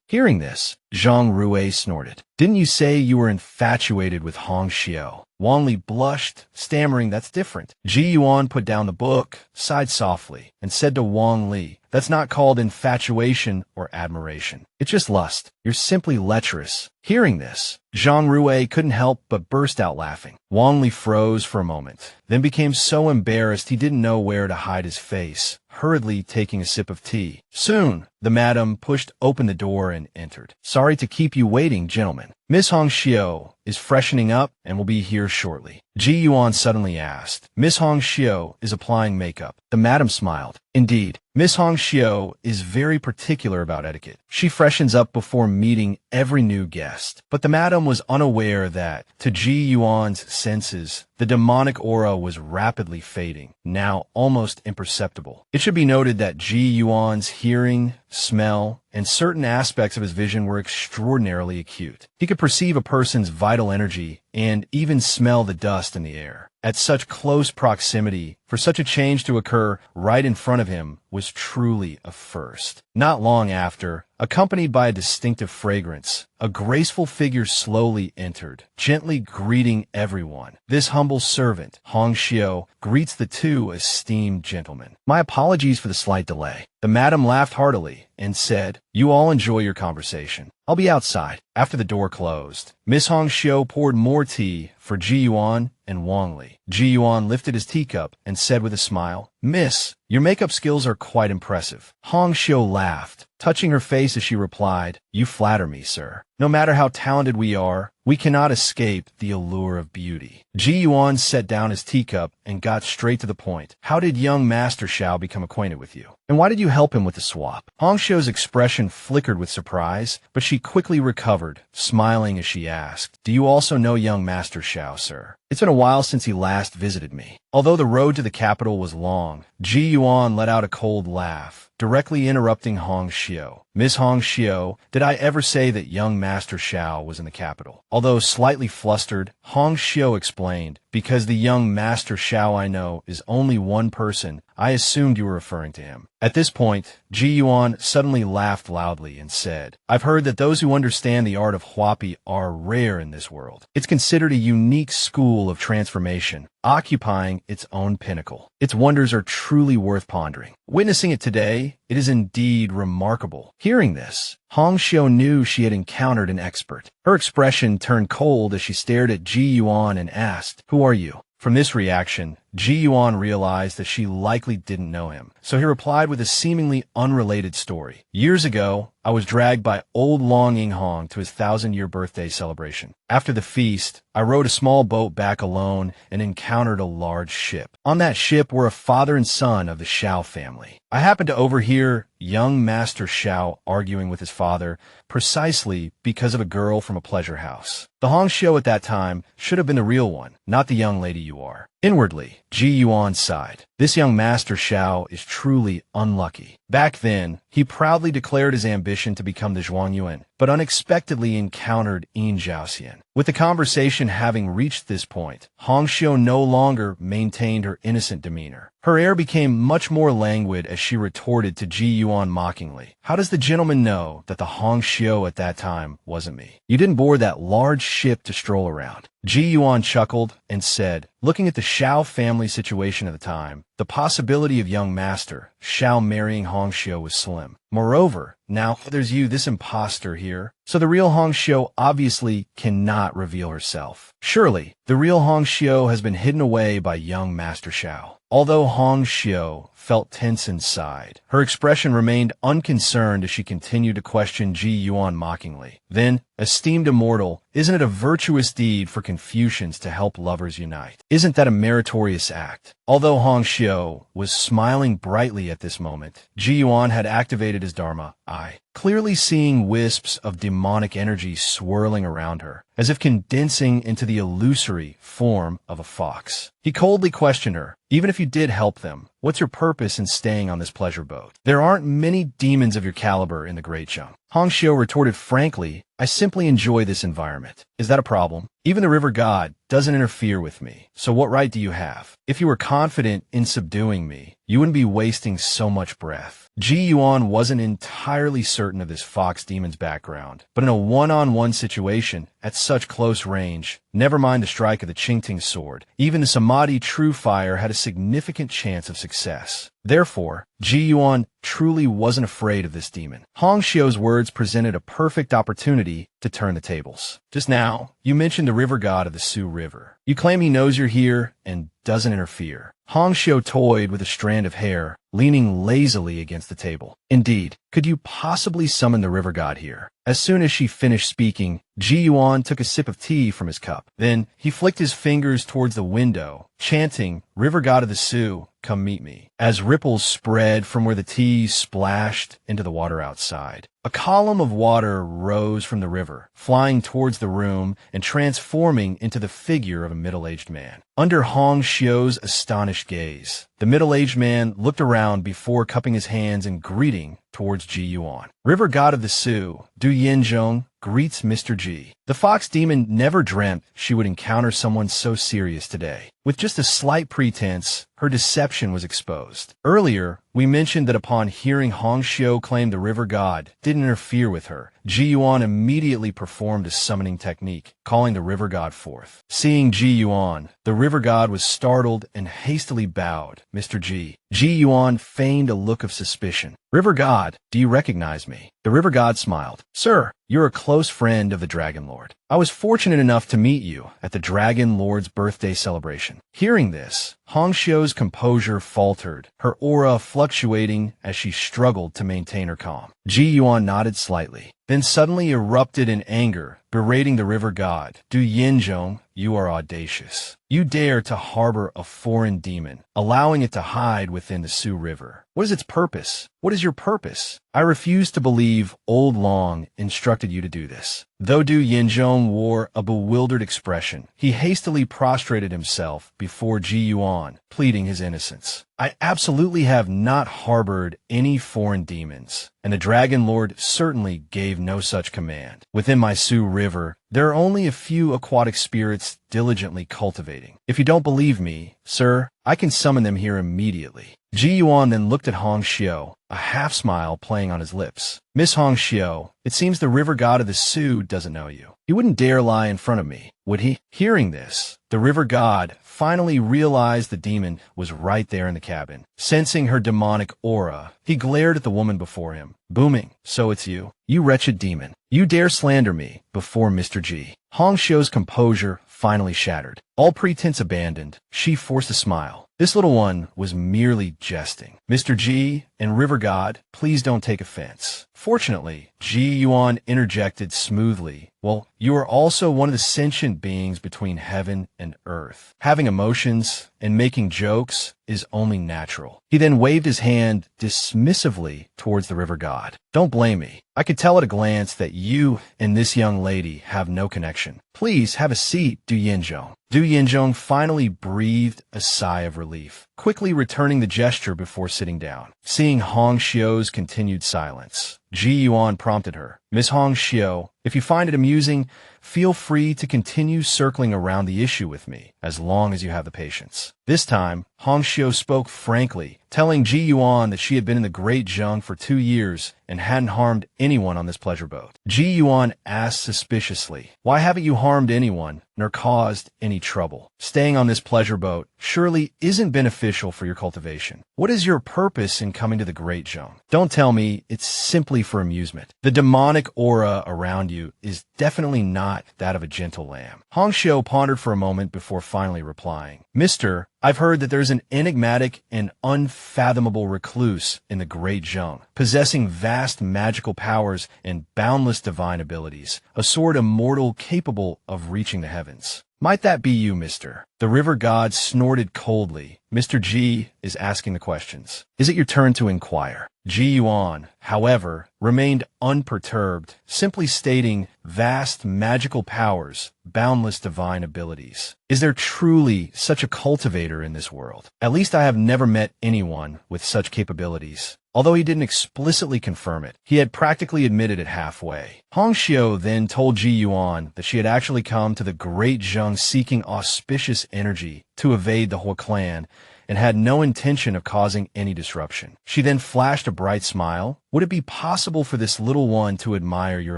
[SPEAKER 1] Hearing this, Zhang Rui snorted. Didn't you say you were infatuated with Hongxiu? Wang Li blushed, stammering, that's different. Ji Yuan put down the book, sighed softly, and said to Wang Li, that's not called infatuation or admiration. It's just lust. You're simply lecherous. Hearing this, Zhang Rui couldn't help but burst out laughing. Wang Li froze for a moment, then became so embarrassed he didn't know where to hide his face, hurriedly taking a sip of tea. Soon, the madam pushed open the door and entered. Sorry to keep you waiting, gentlemen. Miss Hongxiu is freshening up and will be here shortly. Ji Yuan suddenly asked. Miss Hongxiu is applying makeup. The madam smiled. Indeed, Miss Hongxiu is very particular about etiquette. She freshens up before meeting every new guest. But the madam was unaware that, to Ji Yuan's senses, the demonic aura was rapidly fading, now almost imperceptible. It should be noted that Ji Yuan's hearing, smell, and certain aspects of his vision were extraordinarily acute. He could perceive a person's vital energy and even smell the dust in the air. At such close proximity, for such a change to occur right in front of him was truly a first. Not long after, accompanied by a distinctive fragrance, a graceful figure slowly entered, gently greeting everyone. This humble servant, Hongxiu, greets the two esteemed gentlemen. My apologies for the slight delay. The madam laughed heartily and said, you all enjoy your conversation. I'll be outside. After the door closed, Miss Hongxiu poured more tea for Ji Yuan and Wang Li. Ji Yuan lifted his teacup and said with a smile, Miss, your makeup skills are quite impressive. Hongxiu laughed, touching her face as she replied, you flatter me, sir. No matter how talented we are, we cannot escape the allure of beauty. Ji Yuan set down his teacup and got straight to the point. How did young Master Xiao become acquainted with you? And why did you help him with the swap? Hongxiu's expression flickered with surprise, but she quickly recovered, smiling as she asked, do you also know young Master Xiao, sir? It's been a while since he last visited me. Although the road to the capital was long, Ji Yuan let out a cold laugh, directly interrupting Hongxiu. Miss Hongxiu, did I ever say that young Master Xiao was in the capital? Although slightly flustered, Hongxiu explained, because the young Master Xiao I know is only one person, I assumed you were referring to him. At this point, Ji Yuan suddenly laughed loudly and said, I've heard that those who understand the art of Huapi are rare in this world. It's considered a unique school of transformation, occupying its own pinnacle. Its wonders are truly worth pondering. Witnessing it today, it is indeed remarkable. Hearing this, Hongxiu knew she had encountered an expert. Her expression turned cold as she stared at Ji Yuan and asked, who are you? From this reaction, Ji Yuan realized that she likely didn't know him, so he replied with a seemingly unrelated story. Years ago, I was dragged by old Long Yinghong to his 1,000-year birthday celebration. After the feast, I rowed a small boat back alone and encountered a large ship. On that ship were a father and son of the Xiao family. I happened to overhear young Master Xiao arguing with his father precisely because of a girl from a pleasure house. The Hongxiu at that time should have been the real one, not the young lady you are. Inwardly, Ji Yuan sighed. This young Master Xiao is truly unlucky. Back then, he proudly declared his ambition to become the Zhuangyuan, but unexpectedly encountered Yin Zhaoxian. With the conversation having reached this point, Hongxiu no longer maintained her innocent demeanor. Her air became much more languid as she retorted to Ji Yuan mockingly. How does the gentleman know that the Hongxiu at that time wasn't me? You didn't board that large ship to stroll around. Ji Yuan chuckled and said, looking at the Xiao family situation at the time, the possibility of young Master Xiao marrying Hongxiu was slim. Moreover, now there's you, this imposter here. So the real Hong Xiu obviously cannot reveal herself. Surely, the real Hong Xiu has been hidden away by young Master Xiao. Although Hong Xiu felt tense inside, her expression remained unconcerned as she continued to question Ji Yuan mockingly. Then, esteemed immortal, isn't it a virtuous deed for Confucians to help lovers unite? Isn't that a meritorious act? Although Hong Xiu was smiling brightly at this moment, Ji Yuan had activated his Dharma eye, clearly seeing wisps of demonic energy swirling around her, as if condensing into the illusory form of a fox. He coldly questioned her, even if you did help them, what's your purpose in staying on this pleasure boat? There aren't many demons of your caliber in the Great Chung. Hong Xiu retorted frankly, I simply enjoy this environment. Is that a problem? Even the river god doesn't interfere with me, so what right do you have? If you were confident in subduing me, you wouldn't be wasting so much breath. Ji Yuan wasn't entirely certain of this fox demon's background, but in a one-on-one situation, at such close range, never mind the strike of the Qingting sword, even the Samadhi True Fire had a significant chance of success. Therefore, Ji Yuan truly wasn't afraid of this demon. Hong Xiu's words presented a perfect opportunity to turn the tables. Just now, you mentioned the river god of the Sioux River. You claim he knows you're here and doesn't interfere. Hong Xiu toyed with a strand of hair, leaning lazily against the table. Indeed, could you possibly summon the river god here? As soon as she finished speaking, Ji Yuan took a sip of tea from his cup. Then, he flicked his fingers towards the window, chanting, River god of the Sioux, come meet me. As ripples spread from where the tea splashed into the water outside, a column of water rose from the river, flying towards the room and transforming into the figure of a middle-aged man. Under Hong Xiu's astonished gaze, the middle-aged man looked around before cupping his hands in greeting towards Ji Yuan. River god of the Sioux, Du Yinzhong, greets Mr. Ji. The fox demon never dreamt she would encounter someone so serious today. With just a slight pretense, her deception was exposed. Earlier, we mentioned that upon hearing Hong Xiu claim the river god didn't interfere with her, Ji Yuan immediately performed a summoning technique, calling the river god forth. Seeing Ji Yuan, the river god was startled and hastily bowed. Mr. Ji. Ji Yuan feigned a look of suspicion. River god, do you recognize me? The river god smiled. Sir, you're a close friend of the Dragon Lord. I was fortunate enough to meet you at the Dragon Lord's birthday celebration. Hearing this, Hong Xiu's composure faltered, her aura fluctuating as she struggled to maintain her calm. Ji Yuan nodded slightly, then suddenly erupted in anger, berating the river god. Du Yinzhong, you are audacious. You dare to harbor a foreign demon, allowing it to hide within the Sioux River. What is its purpose? What is your purpose? I refuse to believe Old Long instructed you to do this. Though Du Yinzhong wore a bewildered expression, he hastily prostrated himself before Ji Yuan, pleading his innocence. I absolutely have not harbored any foreign demons, and the Dragon Lord certainly gave no such command. Within my Sioux River, there are only a few aquatic spirits diligently cultivating. If you don't believe me, sir, I can summon them here immediately. Ji Yuan then looked at Hong Xiu, a half-smile playing on his lips. Miss Hong Xiu, it seems the river god of the Sioux doesn't know you. He wouldn't dare lie in front of me, would he? Hearing this, the river god finally realized the demon was right there in the cabin. Sensing her demonic aura, he glared at the woman before him, booming, so it's you. You wretched demon. You dare slander me before Mr. Ji. Hong Xiu's composure finally shattered. All pretense abandoned, she forced a smile. This little one was merely jesting. Mr. Ji and River God, please don't take offense. Fortunately, Ji Yuan interjected smoothly. Well, you are also one of the sentient beings between heaven and earth. Having emotions and making jokes is only natural. He then waved his hand dismissively towards the river god. Don't blame me. I could tell at a glance that you and this young lady have no connection. Please have a seat, Du Yinzhong. Du Yinzhong finally breathed a sigh of relief, quickly returning the gesture before sitting down. Seeing Hong Xiu's continued silence, Ji Yuan prompted her. Miss Hong Xiu, if you find it amusing, feel free to continue circling around the issue with me, as long as you have the patience. This time, Hong Xiu spoke frankly, telling Ji Yuan that she had been in the Great Zheng for 2 years and hadn't harmed anyone on this pleasure boat. Ji Yuan asked suspiciously, "Why haven't you harmed anyone, nor caused any trouble? Staying on this pleasure boat surely isn't beneficial for your cultivation. What is your purpose in coming to the Great Zheng? Don't tell me it's simply for amusement. The demonic aura around you is definitely not that of a gentle lamb." Hong Xiu pondered for a moment before finally replying, "Mister, I've heard that there's an enigmatic and unfathomable recluse in the Great Zheng, possessing vast magical powers and boundless divine abilities, a sword immortal capable of reaching the heavens. Might that be you, mister?" The river god snorted coldly. "Mr. Ji is asking the questions. Is it your turn to inquire?" Ji Yuan, however, remained unperturbed, simply stating vast magical powers, boundless divine abilities. Is there truly such a cultivator in this world? At least I have never met anyone with such capabilities. Although he didn't explicitly confirm it, he had practically admitted it halfway. Hong Xiu then told Ji Yuan that she had actually come to the Great Zheng seeking auspicious energy to evade the Hua clan and had no intention of causing any disruption. She then flashed a bright smile. "Would it be possible for this little one to admire your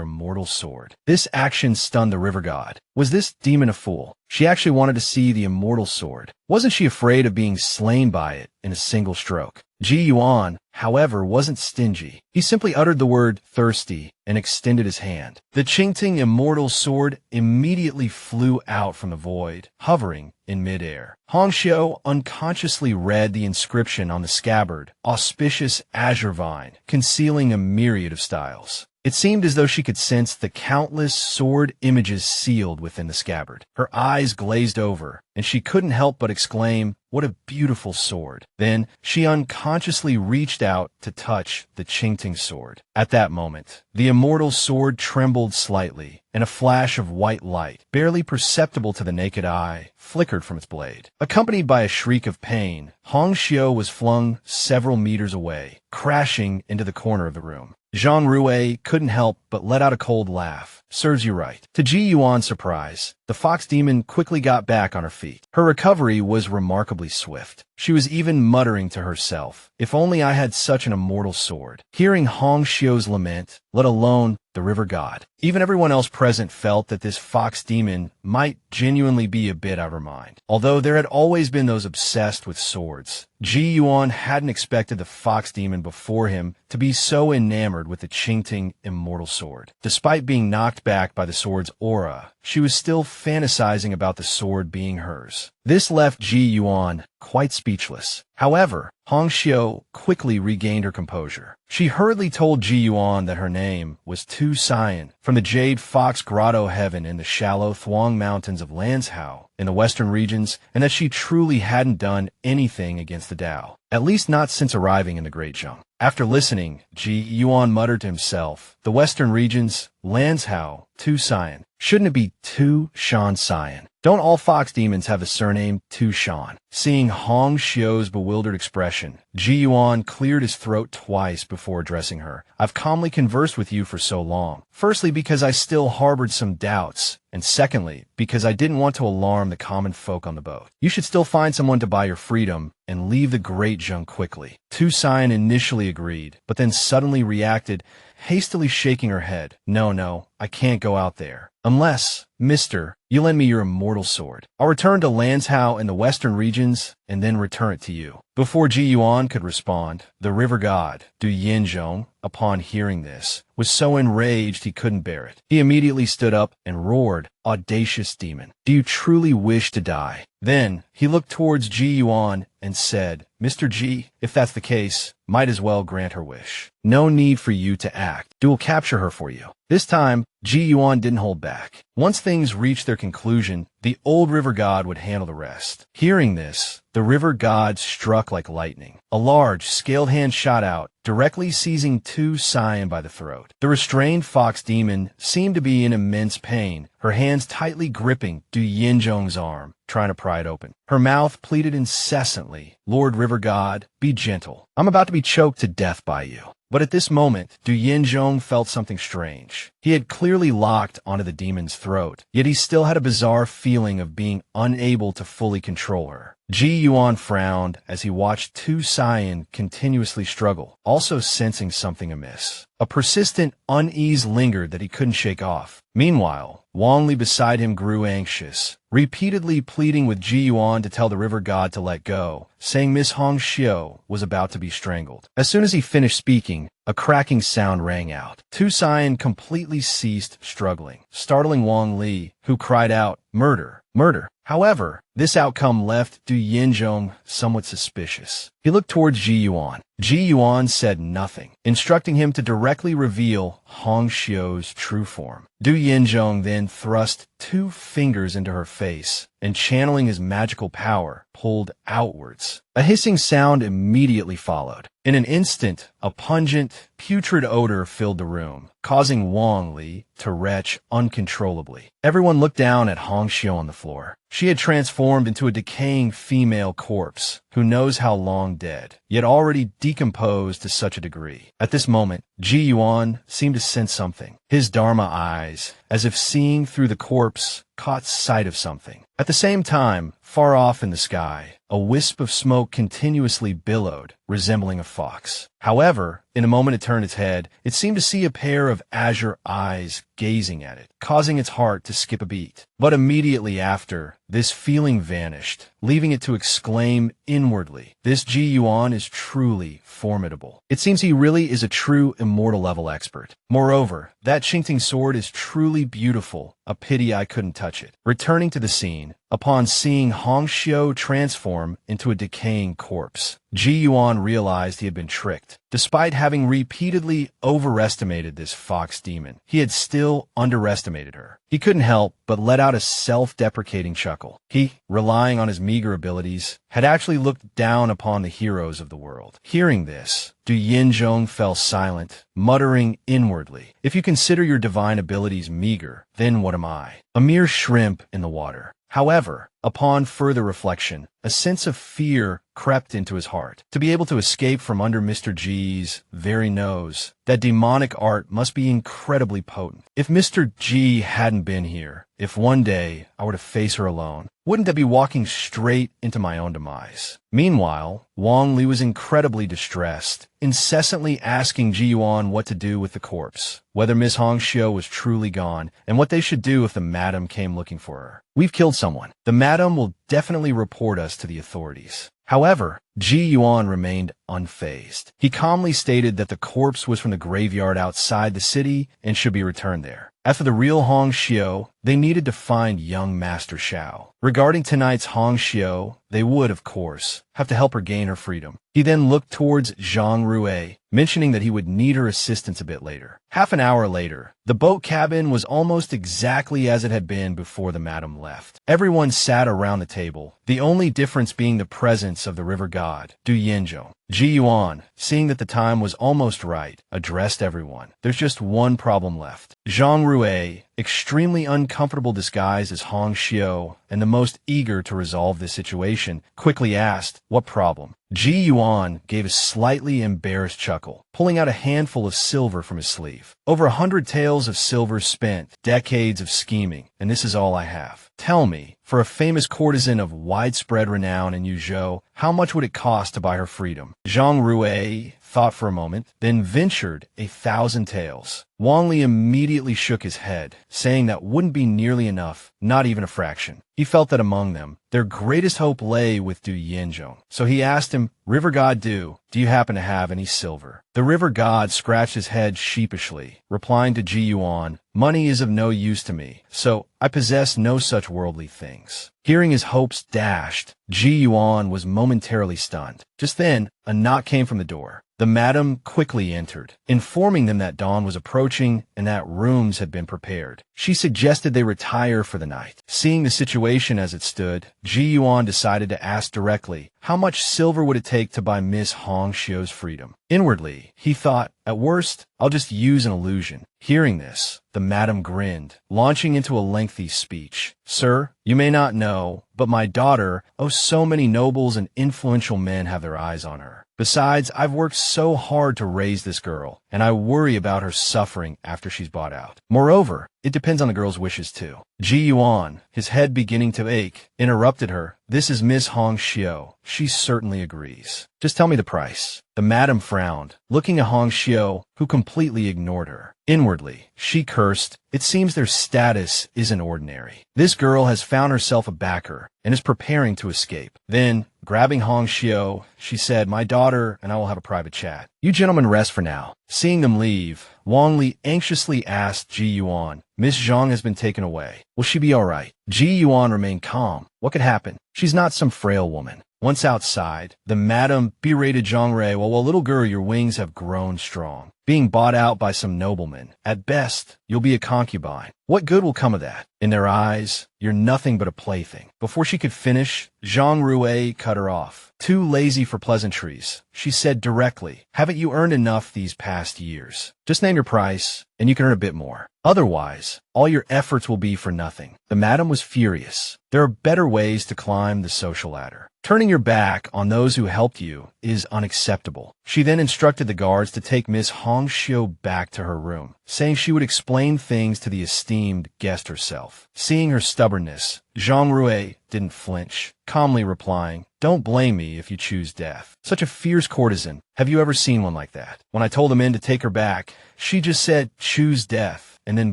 [SPEAKER 1] immortal sword?" This action stunned the river god. Was this demon a fool? She actually wanted to see the immortal sword. Wasn't she afraid of being slain by it in a single stroke? Ji Yuan, however, wasn't stingy. He simply uttered the word thirsty and extended his hand. The Qingting immortal sword immediately flew out from the void, hovering in midair. Hong Xiu unconsciously read the inscription on the scabbard, "Auspicious Azure Vine," concealing a myriad of styles. It seemed as though she could sense the countless sword images sealed within the scabbard. Her eyes glazed over, and she couldn't help but exclaim, "What a beautiful sword." Then she unconsciously reached out to touch the Qingting sword. At that moment, the immortal sword trembled slightly, and a flash of white light, barely perceptible to the naked eye, flickered from its blade. Accompanied by a shriek of pain, Hong Xiu was flung several meters away, crashing into the corner of the room. Zhang Rui couldn't help but let out a cold laugh. "Serves you right." To Ji Yuan's surprise, the fox demon quickly got back on her feet. Her recovery was remarkably swift. She was even muttering to herself, "If only I had such an immortal sword." Hearing Hong Xiu's lament, let alone the river god, even everyone else present felt that this fox demon might genuinely be a bit out of her mind. Although there had always been those obsessed with swords, Ji Yuan hadn't expected the fox demon before him to be so enamored with the Qingting immortal sword. Despite being knocked back by the sword's aura, she was still fantasizing about the sword being hers. This left Ji Yuan quite speechless. However, Hong Xiu quickly regained her composure. She hurriedly told Ji Yuan that her name was Tu Xian, from the Jade Fox Grotto Heaven in the shallow Thuong Mountains of Lanzhou in the western regions, and that she truly hadn't done anything against the Tao, at least not since arriving in the Great Zheng. After listening, Ji Yuan muttered to himself, "The western regions, Lanzhou, Tu Xian. Shouldn't it be Tu Shan Xian? Don't all fox demons have the surname Tu Shan?" Seeing Hong Xiu's bewildered expression, Ji Yuan cleared his throat twice before addressing her. "I've calmly conversed with you for so long. Firstly, because I still harbored some doubts, and secondly, because I didn't want to alarm the common folk on the boat. You should still find someone to buy your freedom and leave the Great Zheng quickly." Tu Xian initially agreed, but then suddenly reacted, hastily shaking her head. No, I can't go out there. Unless, mister, you lend me your immortal sword. I'll return to Lanzhou in the western regions and then return it to you." Before Ji Yuan could respond, the river god, Du Yinzhong, upon hearing this, was so enraged he couldn't bear it. He immediately stood up and roared, "Audacious demon, do you truly wish to die?" Then he looked towards Ji Yuan and said, "Mr. Ji, if that's the case, might as well grant her wish. No need for you to act. We'll capture her for you." This time, Ji Yuan didn't hold back. Once things reached their conclusion, the old river god would handle the rest. Hearing this, the river god struck like lightning. A large, scaled hand shot out, directly seizing Tu Xian by the throat. The restrained fox demon seemed to be in immense pain, her hands tightly gripping Du Yinzhong's arm, trying to pry it open. Her mouth pleaded incessantly, "Lord River God, be gentle. I'm about to be choked to death by you." But at this moment, Du Yinzhong felt something strange. He had clearly locked onto the demon's throat, yet he still had a bizarre feeling of being unable to fully control her. Ji Yuan frowned as he watched Tu Xian continuously struggle, also sensing something amiss. A persistent unease lingered that he couldn't shake off. Meanwhile, Wang Li beside him grew anxious, repeatedly pleading with Ji Yuan to tell the river god to let go, saying Miss Hong Xiu was about to be strangled. As soon as he finished speaking, a cracking sound rang out. Tu Xian completely ceased struggling, startling Wang Li, who cried out, "Murder! Murder!" However, this outcome left Du Yinzhong somewhat suspicious. He looked towards Ji Yuan. Ji Yuan said nothing, instructing him to directly reveal Hong Xiu's true form. Du Yinzhong then thrust 2 fingers into her face and, channeling his magical power, pulled outwards. A hissing sound immediately followed. In an instant, a pungent, putrid odor filled the room, causing Wang Li to retch uncontrollably. Everyone looked down at Hong Xiu on the floor. She had transformed into a decaying female corpse, who knows how long dead, yet already decomposed to such a degree. At this moment, Ji Yuan seemed to sense something. His Dharma eyes, as if seeing through the corpse, caught sight of something. At the same time, far off in the sky, a wisp of smoke continuously billowed, resembling a fox. However, in a moment it turned its head, it seemed to see a pair of azure eyes gazing at it, causing its heart to skip a beat. But immediately after, this feeling vanished, leaving it to exclaim inwardly, "This Ji Yuan is truly formidable. It seems he really is a true immortal level expert. Moreover, that Qingting sword is truly beautiful. A pity I couldn't touch it." Returning to the scene, upon seeing Hong Xiu transform into a decaying corpse, Ji Yuan realized he had been tricked. Despite having repeatedly overestimated this fox demon, he had still underestimated her. He couldn't help but let out a self-deprecating chuckle. He, relying on his meager abilities, had actually looked down upon the heroes of the world. Hearing this, Du Yinzhong fell silent, muttering inwardly, "If you consider your divine abilities meager, then what am I? A mere shrimp in the water." However, upon further reflection, a sense of fear crept into his heart. To be able to escape from under Mr. G's very nose, that demonic art must be incredibly potent. If Mr. G hadn't been here, if one day I were to face her alone, wouldn't I be walking straight into my own demise? Meanwhile, Wang Li was incredibly distressed, incessantly asking Ji Yuan what to do with the corpse, whether Miss Hong Xiu was truly gone, and what they should do if the madam came looking for her. "We've killed someone. The madam will definitely report us to the authorities." However, Ji Yuan remained unfazed. He calmly stated that the corpse was from the graveyard outside the city and should be returned there. As for the real Hong Xiu, they needed to find young Master Xiao. Regarding tonight's Hong Xiu, they would, of course, have to help her gain her freedom. He then looked towards Zhang Rui, mentioning that he would need her assistance a bit later. Half an hour later, the boat cabin was almost exactly as it had been before the madam left. Everyone sat around the table, the only difference being the presence of the river god, Du Yinzhong. Ji Yuan, seeing that the time was almost right, addressed everyone. "There's just one problem left." Zhang Rui, extremely uncomfortable disguised as Hong Xiu and the most eager to resolve this situation, quickly asked, "What problem?" Ji Yuan gave a slightly embarrassed chuckle, pulling out a handful of silver from his sleeve. "Over 100 tales of silver spent, decades of scheming, and this is all I have. Tell me, for a famous courtesan of widespread renown in Yuzhou, how much would it cost to buy her freedom?" Zhang Rui thought for a moment, then ventured 1,000 tales. Wang Li immediately shook his head, saying that wouldn't be nearly enough, not even a fraction. He felt that among them, their greatest hope lay with Du Yinzhong. So he asked him, "River God Du, do you happen to have any silver?" The river god scratched his head sheepishly, replying to Ji Yuan, "Money is of no use to me, so I possess no such worldly things." Hearing his hopes dashed, Ji Yuan was momentarily stunned. Just then, a knock came from the door. The madam quickly entered, informing them that dawn was approaching and that rooms had been prepared. She suggested they retire for the night. Seeing the situation as it stood, Ji Yuan decided to ask directly, how much silver would it take to buy Miss Hong Xiu's freedom? Inwardly, he thought, at worst, I'll just use an illusion. Hearing this, the madam grinned, launching into a lengthy speech. "Sir, you may not know, but my daughter, oh so many nobles and influential men have their eyes on her. Besides, I've worked so hard to raise this girl, and I worry about her suffering after she's bought out. Moreover, it depends on the girl's wishes too. Ji Yuan, his head beginning to ache, interrupted her. This is Miss Hong Xiu. She certainly agrees. Just tell me the price. The madam frowned, looking at Hong Xiu, who completely ignored her. Inwardly, she cursed. It seems their status isn't ordinary. This girl has found herself a backer and is preparing to escape. Then, grabbing Hong Xiu, she said, my daughter and I will have a private chat. You gentlemen rest for now. Seeing them leave, Wang Li anxiously asked Ji Yuan, Miss Zhang has been taken away. Will she be all right? Ji Yuan remained calm. What could happen? She's not some frail woman. Once outside, the madam berated Zhang Rui, well, little girl, your wings have grown strong. Being bought out by some nobleman. At best, you'll be a concubine. What good will come of that? In their eyes, you're nothing but a plaything. Before she could finish, Zhang Rui cut her off. Too lazy for pleasantries, she said directly. Haven't you earned enough these past years? Just name your price, and you can earn a bit more. Otherwise, all your efforts will be for nothing. The madam was furious. There are better ways to climb the social ladder. Turning your back on those who helped you is unacceptable. She then instructed the guards to take Miss Hong Xiu back to her room, saying she would explain things to the esteemed guest herself. Seeing her stubbornness, Zhang Rui didn't flinch, calmly replying, don't blame me if you choose death. Such a fierce courtesan. Have you ever seen one like that? When I told the men to take her back, she just said, choose death. And then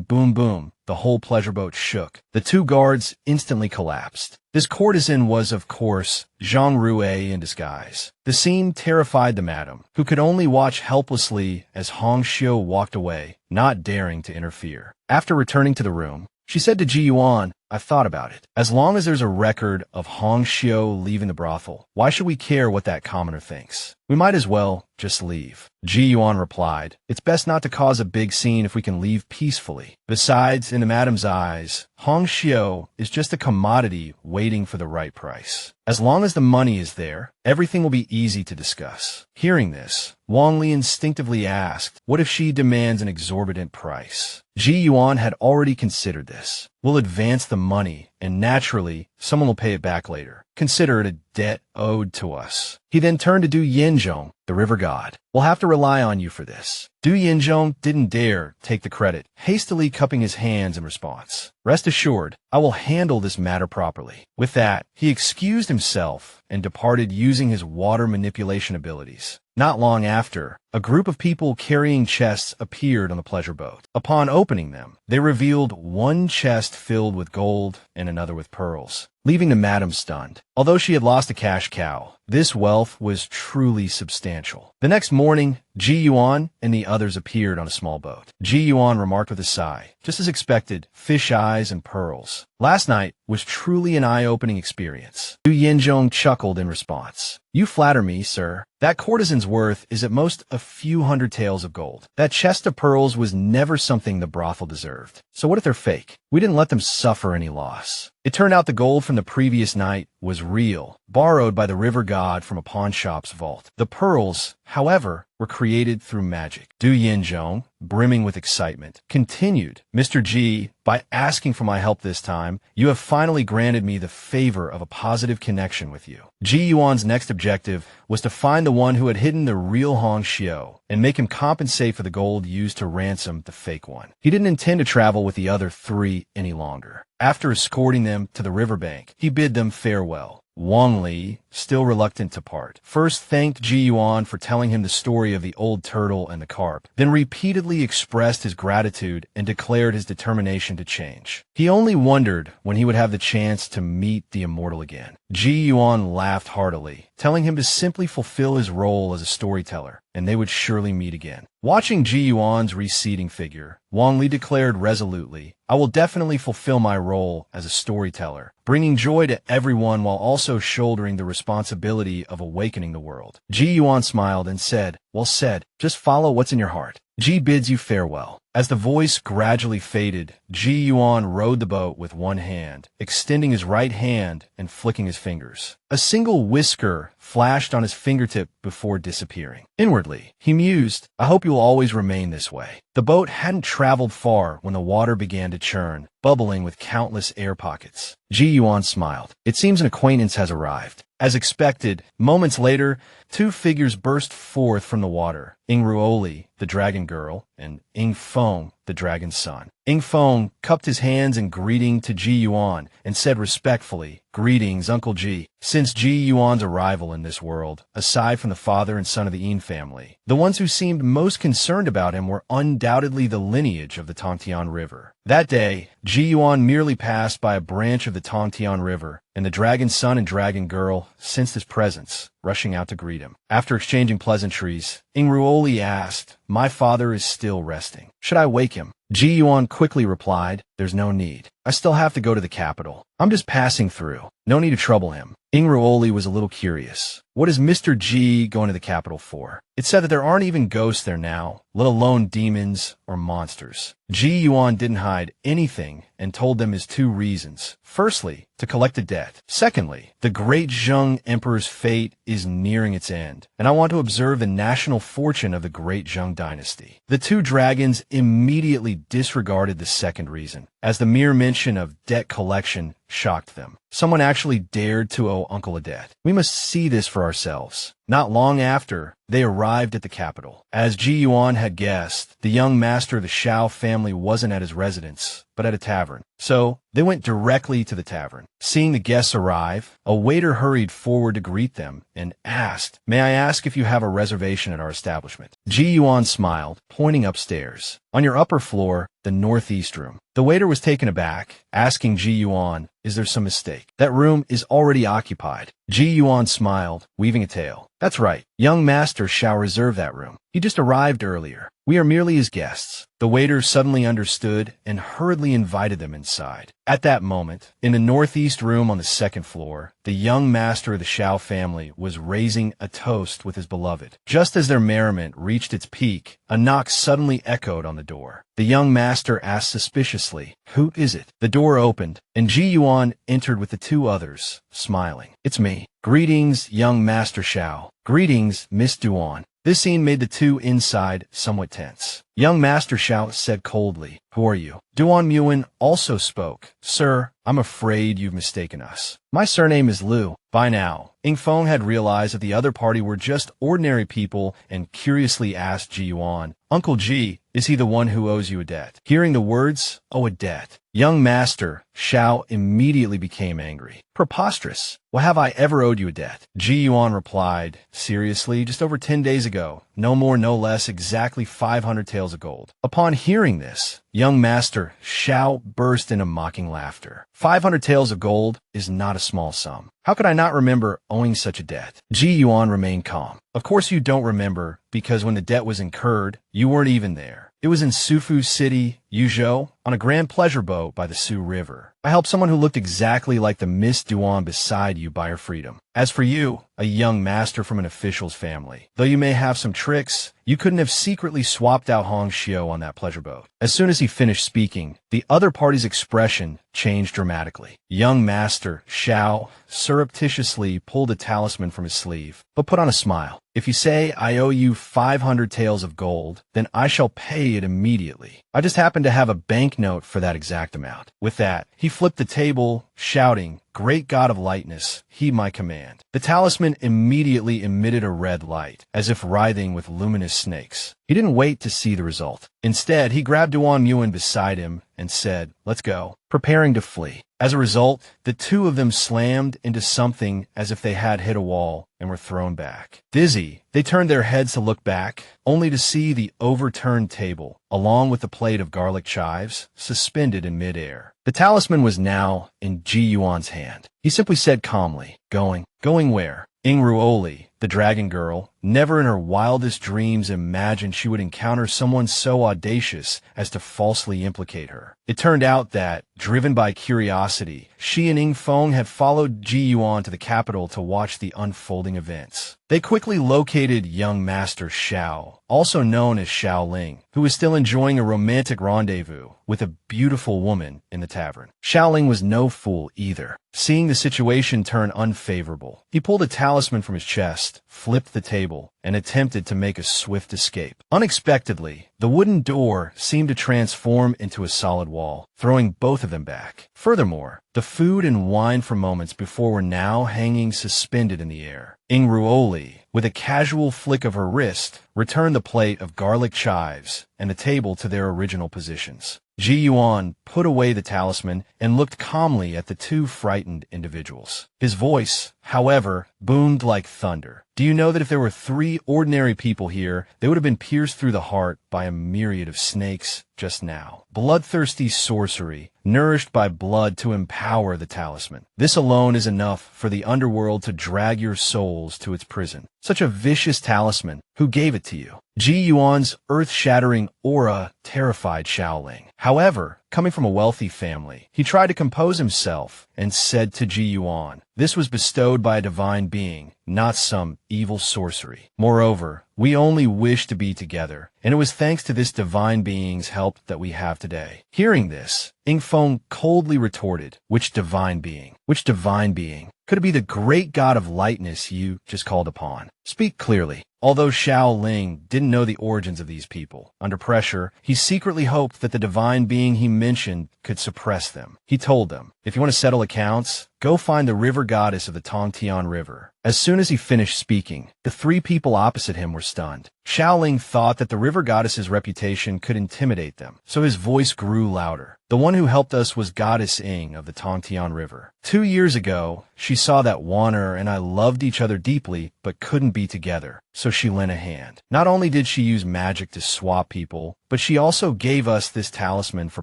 [SPEAKER 1] boom, boom, the whole pleasure boat shook. The two guards instantly collapsed. This courtesan was, of course, Zhang Rui in disguise. The scene terrified the madam, who could only watch helplessly as Hong Xiu walked away, not daring to interfere. After returning to the room, she said to Ji Yuan, I've thought about it. As long as there's a record of Hong Xiu leaving the brothel, why should we care what that commoner thinks? We might as well just leave. Ji Yuan replied, it's best not to cause a big scene if we can leave peacefully. Besides, in the madam's eyes, Hong Xiu is just a commodity waiting for the right price. As long as the money is there, everything will be easy to discuss. Hearing this, Wang Li instinctively asked, what if she demands an exorbitant price? Ji Yuan had already considered this. We'll advance the money, and naturally, someone will pay it back later. Consider it a debt owed to us. He then turned to Du Yinzhong, the river god. We'll have to rely on you for this. Du Yinzhong didn't dare take the credit, hastily cupping his hands in response. Rest assured, I will handle this matter properly. With that, he excused himself and departed using his water manipulation abilities. Not long after, a group of people carrying chests appeared on the pleasure boat. Upon opening them, they revealed one chest filled with gold and another with pearls, leaving the madam stunned. Although she had lost a cash cow, this wealth was truly substantial. The next morning, Ji Yuan and the others appeared on a small boat. Ji Yuan remarked with a sigh, just as expected, fish eyes and pearls. Last night was truly an eye-opening experience. Du Yinzhong chuckled in response. You flatter me, sir. That courtesan's worth is at most a few hundred taels of gold. That chest of pearls was never something the brothel deserved. So what if they're fake? We didn't let them suffer any loss. It turned out the gold from the previous night was real, borrowed by the river god from a pawnshop's vault. The pearls, however, were created through magic. Du Yinzhong, brimming with excitement, continued, Mr. Ji, by asking for my help this time, you have finally granted me the favor of a positive connection with you. Ji Yuan's next objective was to find the one who had hidden the real Hong Xiu and make him compensate for the gold used to ransom the fake one. He didn't intend to travel with the other three any longer. After escorting them to the riverbank, he bid them farewell. Wang Li, still reluctant to part, first thanked Ji Yuan for telling him the story of the old turtle and the carp, then repeatedly expressed his gratitude and declared his determination to change. He only wondered when he would have the chance to meet the Immortal again. Ji Yuan laughed heartily, telling him to simply fulfill his role as a storyteller, and they would surely meet again. Watching Ji Yuan's receding figure, Wang Li declared resolutely, I will definitely fulfill my role as a storyteller, bringing joy to everyone while also shouldering the responsibility of awakening the world. Ji Yuan smiled and said, well said, just follow what's in your heart. Ji bids you farewell. As the voice gradually faded, Ji Yuan rowed the boat with one hand, extending his right hand and flicking his fingers. A single whisker flashed on his fingertip before disappearing. Inwardly, he mused, I hope you will always remain this way. The boat hadn't traveled far when the water began to churn, bubbling with countless air pockets. Ji Yuan smiled. It seems an acquaintance has arrived. As expected, moments later, two figures burst forth from the water. Ingruoli, the dragon girl, and Ing Feng, the dragon's son. Ing Feng cupped his hands in greeting to Ji Yuan and said respectfully, "Greetings, Uncle Ji." Since Ji Yuan's arrival in this world, aside from the father and son of the Yin family, the ones who seemed most concerned about him were undoubtedly the lineage of the Tongtian River. That day, Ji Yuan merely passed by a branch of the Tongtian River, and the dragon's son and dragon girl sensed his presence, rushing out to greet him. After exchanging pleasantries, Ingruoli asked, "My father is still resting. Should I wake him?" Ji Yuan quickly replied, "There's no need. I still have to go to the capital. I'm just passing through. No need to trouble him." Ingruoli was a little curious. What is Mr. G going to the capital for? It said that there aren't even ghosts there now, let alone demons or monsters. Ji Yuan didn't hide anything and told them his two reasons. Firstly, to collect a debt. Secondly, the great Zheng Emperor's fate is nearing its end, and I want to observe the national fortune of the great Zheng dynasty. The two dragons immediately disregarded the second reason, as the mere mention of debt collection shocked them. Someone actually dared to owe Uncle a debt. We must see this for ourselves. Not long after, they arrived at the capital. As Ji Yuan had guessed, the young master of the Shao family wasn't at his residence, but at a tavern. So, they went directly to the tavern. Seeing the guests arrive, a waiter hurried forward to greet them and asked, "May I ask if you have a reservation at our establishment?" Ji Yuan smiled, pointing upstairs. "On your upper floor, the northeast room." The waiter was taken aback, asking Ji Yuan, "Is there some mistake? That room is already occupied." Ji Yuan smiled, weaving a tale. "That's right. Young master shall reserve that room. He just arrived earlier. We are merely his guests." The waiter suddenly understood and hurriedly invited them inside. At that moment, in the northeast room on the second floor, the young master of the Shao family was raising a toast with his beloved. Just as their merriment reached its peak, a knock suddenly echoed on the door. The young master asked suspiciously, "Who is it?" The door opened, and Ji Yuan entered with the two others, smiling. "It's me. Greetings, young Master Shao. Greetings, Miss Duan." This scene made the two inside somewhat tense. Young Master Shao said coldly, "Who are you?" Duan Muin also spoke. "Sir, I'm afraid you've mistaken us. My surname is Liu." By now, Ing Feng had realized that the other party were just ordinary people and curiously asked Ji Yuan, "Uncle Ji, is he the one who owes you a debt?" Hearing the words, "Oh, a debt," young Master Shao immediately became angry. "Preposterous. Well, have I ever owed you a debt?" Ji Yuan replied, "Seriously, just over 10 days ago. No more, no less, exactly 500 taels of gold." Upon hearing this, young Master Shao burst into mocking laughter. 500 taels of gold is not a small sum. How could I not remember owing such a debt? Ji Yuan remained calm. "Of course you don't remember, because when the debt was incurred, you weren't even there. It was in Sufu City, Yuzhou, on a grand pleasure boat by the Su River. I helped someone who looked exactly like the Miss Duan beside you buy her freedom. As for you, a young master from an official's family, though you may have some tricks, you couldn't have secretly swapped out Hong Xiu on that pleasure boat." As soon as he finished speaking, the other party's expression changed dramatically. Young Master Shao surreptitiously pulled a talisman from his sleeve, but put on a smile. "If you say I owe you 500 taels of gold, then I shall pay it immediately. I just happen to have a banknote for that exact amount." With that, he flipped the table, shouting, "Great God of lightness, heed my command." The talisman immediately emitted a red light, as if writhing with luminous snakes. He didn't wait to see the result. Instead, he grabbed Duan Muin beside him and said, "Let's go," preparing to flee. As a result, the two of them slammed into something as if they had hit a wall and were thrown back. Dizzy, they turned their heads to look back, only to see the overturned table, along with the plate of garlic chives, suspended in midair. The talisman was now in Ji Yuan's hand. He simply said calmly, "Going. Going where?" Ingruoli, the dragon girl, never in her wildest dreams imagined she would encounter someone so audacious as to falsely implicate her. It turned out that, driven by curiosity, she and Ing Feng had followed Ji Yuan to the capital to watch the unfolding events. They quickly located young Master Shao, also known as Shao Ling, who was still enjoying a romantic rendezvous with a beautiful woman in the tavern. Shao Ling was no fool either. Seeing the situation turn unfavorable, he pulled a talisman from his chest, flipped the table, table and attempted to make a swift escape. Unexpectedly, the wooden door seemed to transform into a solid wall, throwing both of them back. Furthermore, the food and wine from moments before were now hanging suspended in the air. Ingruoli, with a casual flick of her wrist, returned the plate of garlic chives and the table to their original positions. Ji Yuan put away the talisman and looked calmly at the two frightened individuals. His voice, however, boomed like thunder. Do you know that if there were 3 ordinary people here, they would have been pierced through the heart by a myriad of snakes just now? Bloodthirsty sorcery, nourished by blood to empower the talisman. This alone is enough for the underworld to drag your souls to its prison. Such a vicious talisman. Who gave it to you? Ji Yuan's earth-shattering aura terrified Xiaoling. However, coming from a wealthy family, he tried to compose himself and said to Ji Yuan, "This was bestowed by a divine being, not some evil sorcery. Moreover, we only wish to be together, and it was thanks to this divine being's help that we have today." Hearing this, Ingfeng coldly retorted, "Which divine being? Which divine being? Could it be the great god of lightness you just called upon? Speak clearly." Although Xiao Ling didn't know the origins of these people, under pressure, he secretly hoped that the divine being he mentioned could suppress them. He told them, "If you want to settle accounts, go find the river goddess of the Tongtian River." As soon as he finished speaking, the 3 people opposite him were stunned. Xiao Ling thought that the river goddess's reputation could intimidate them, so his voice grew louder. "The one who helped us was Goddess Ing of the Tongtian River. 2 years ago, she saw that Wanner and I loved each other deeply, but couldn't be together, so she lent a hand. Not only did she use magic to swap people, but she also gave us this talisman for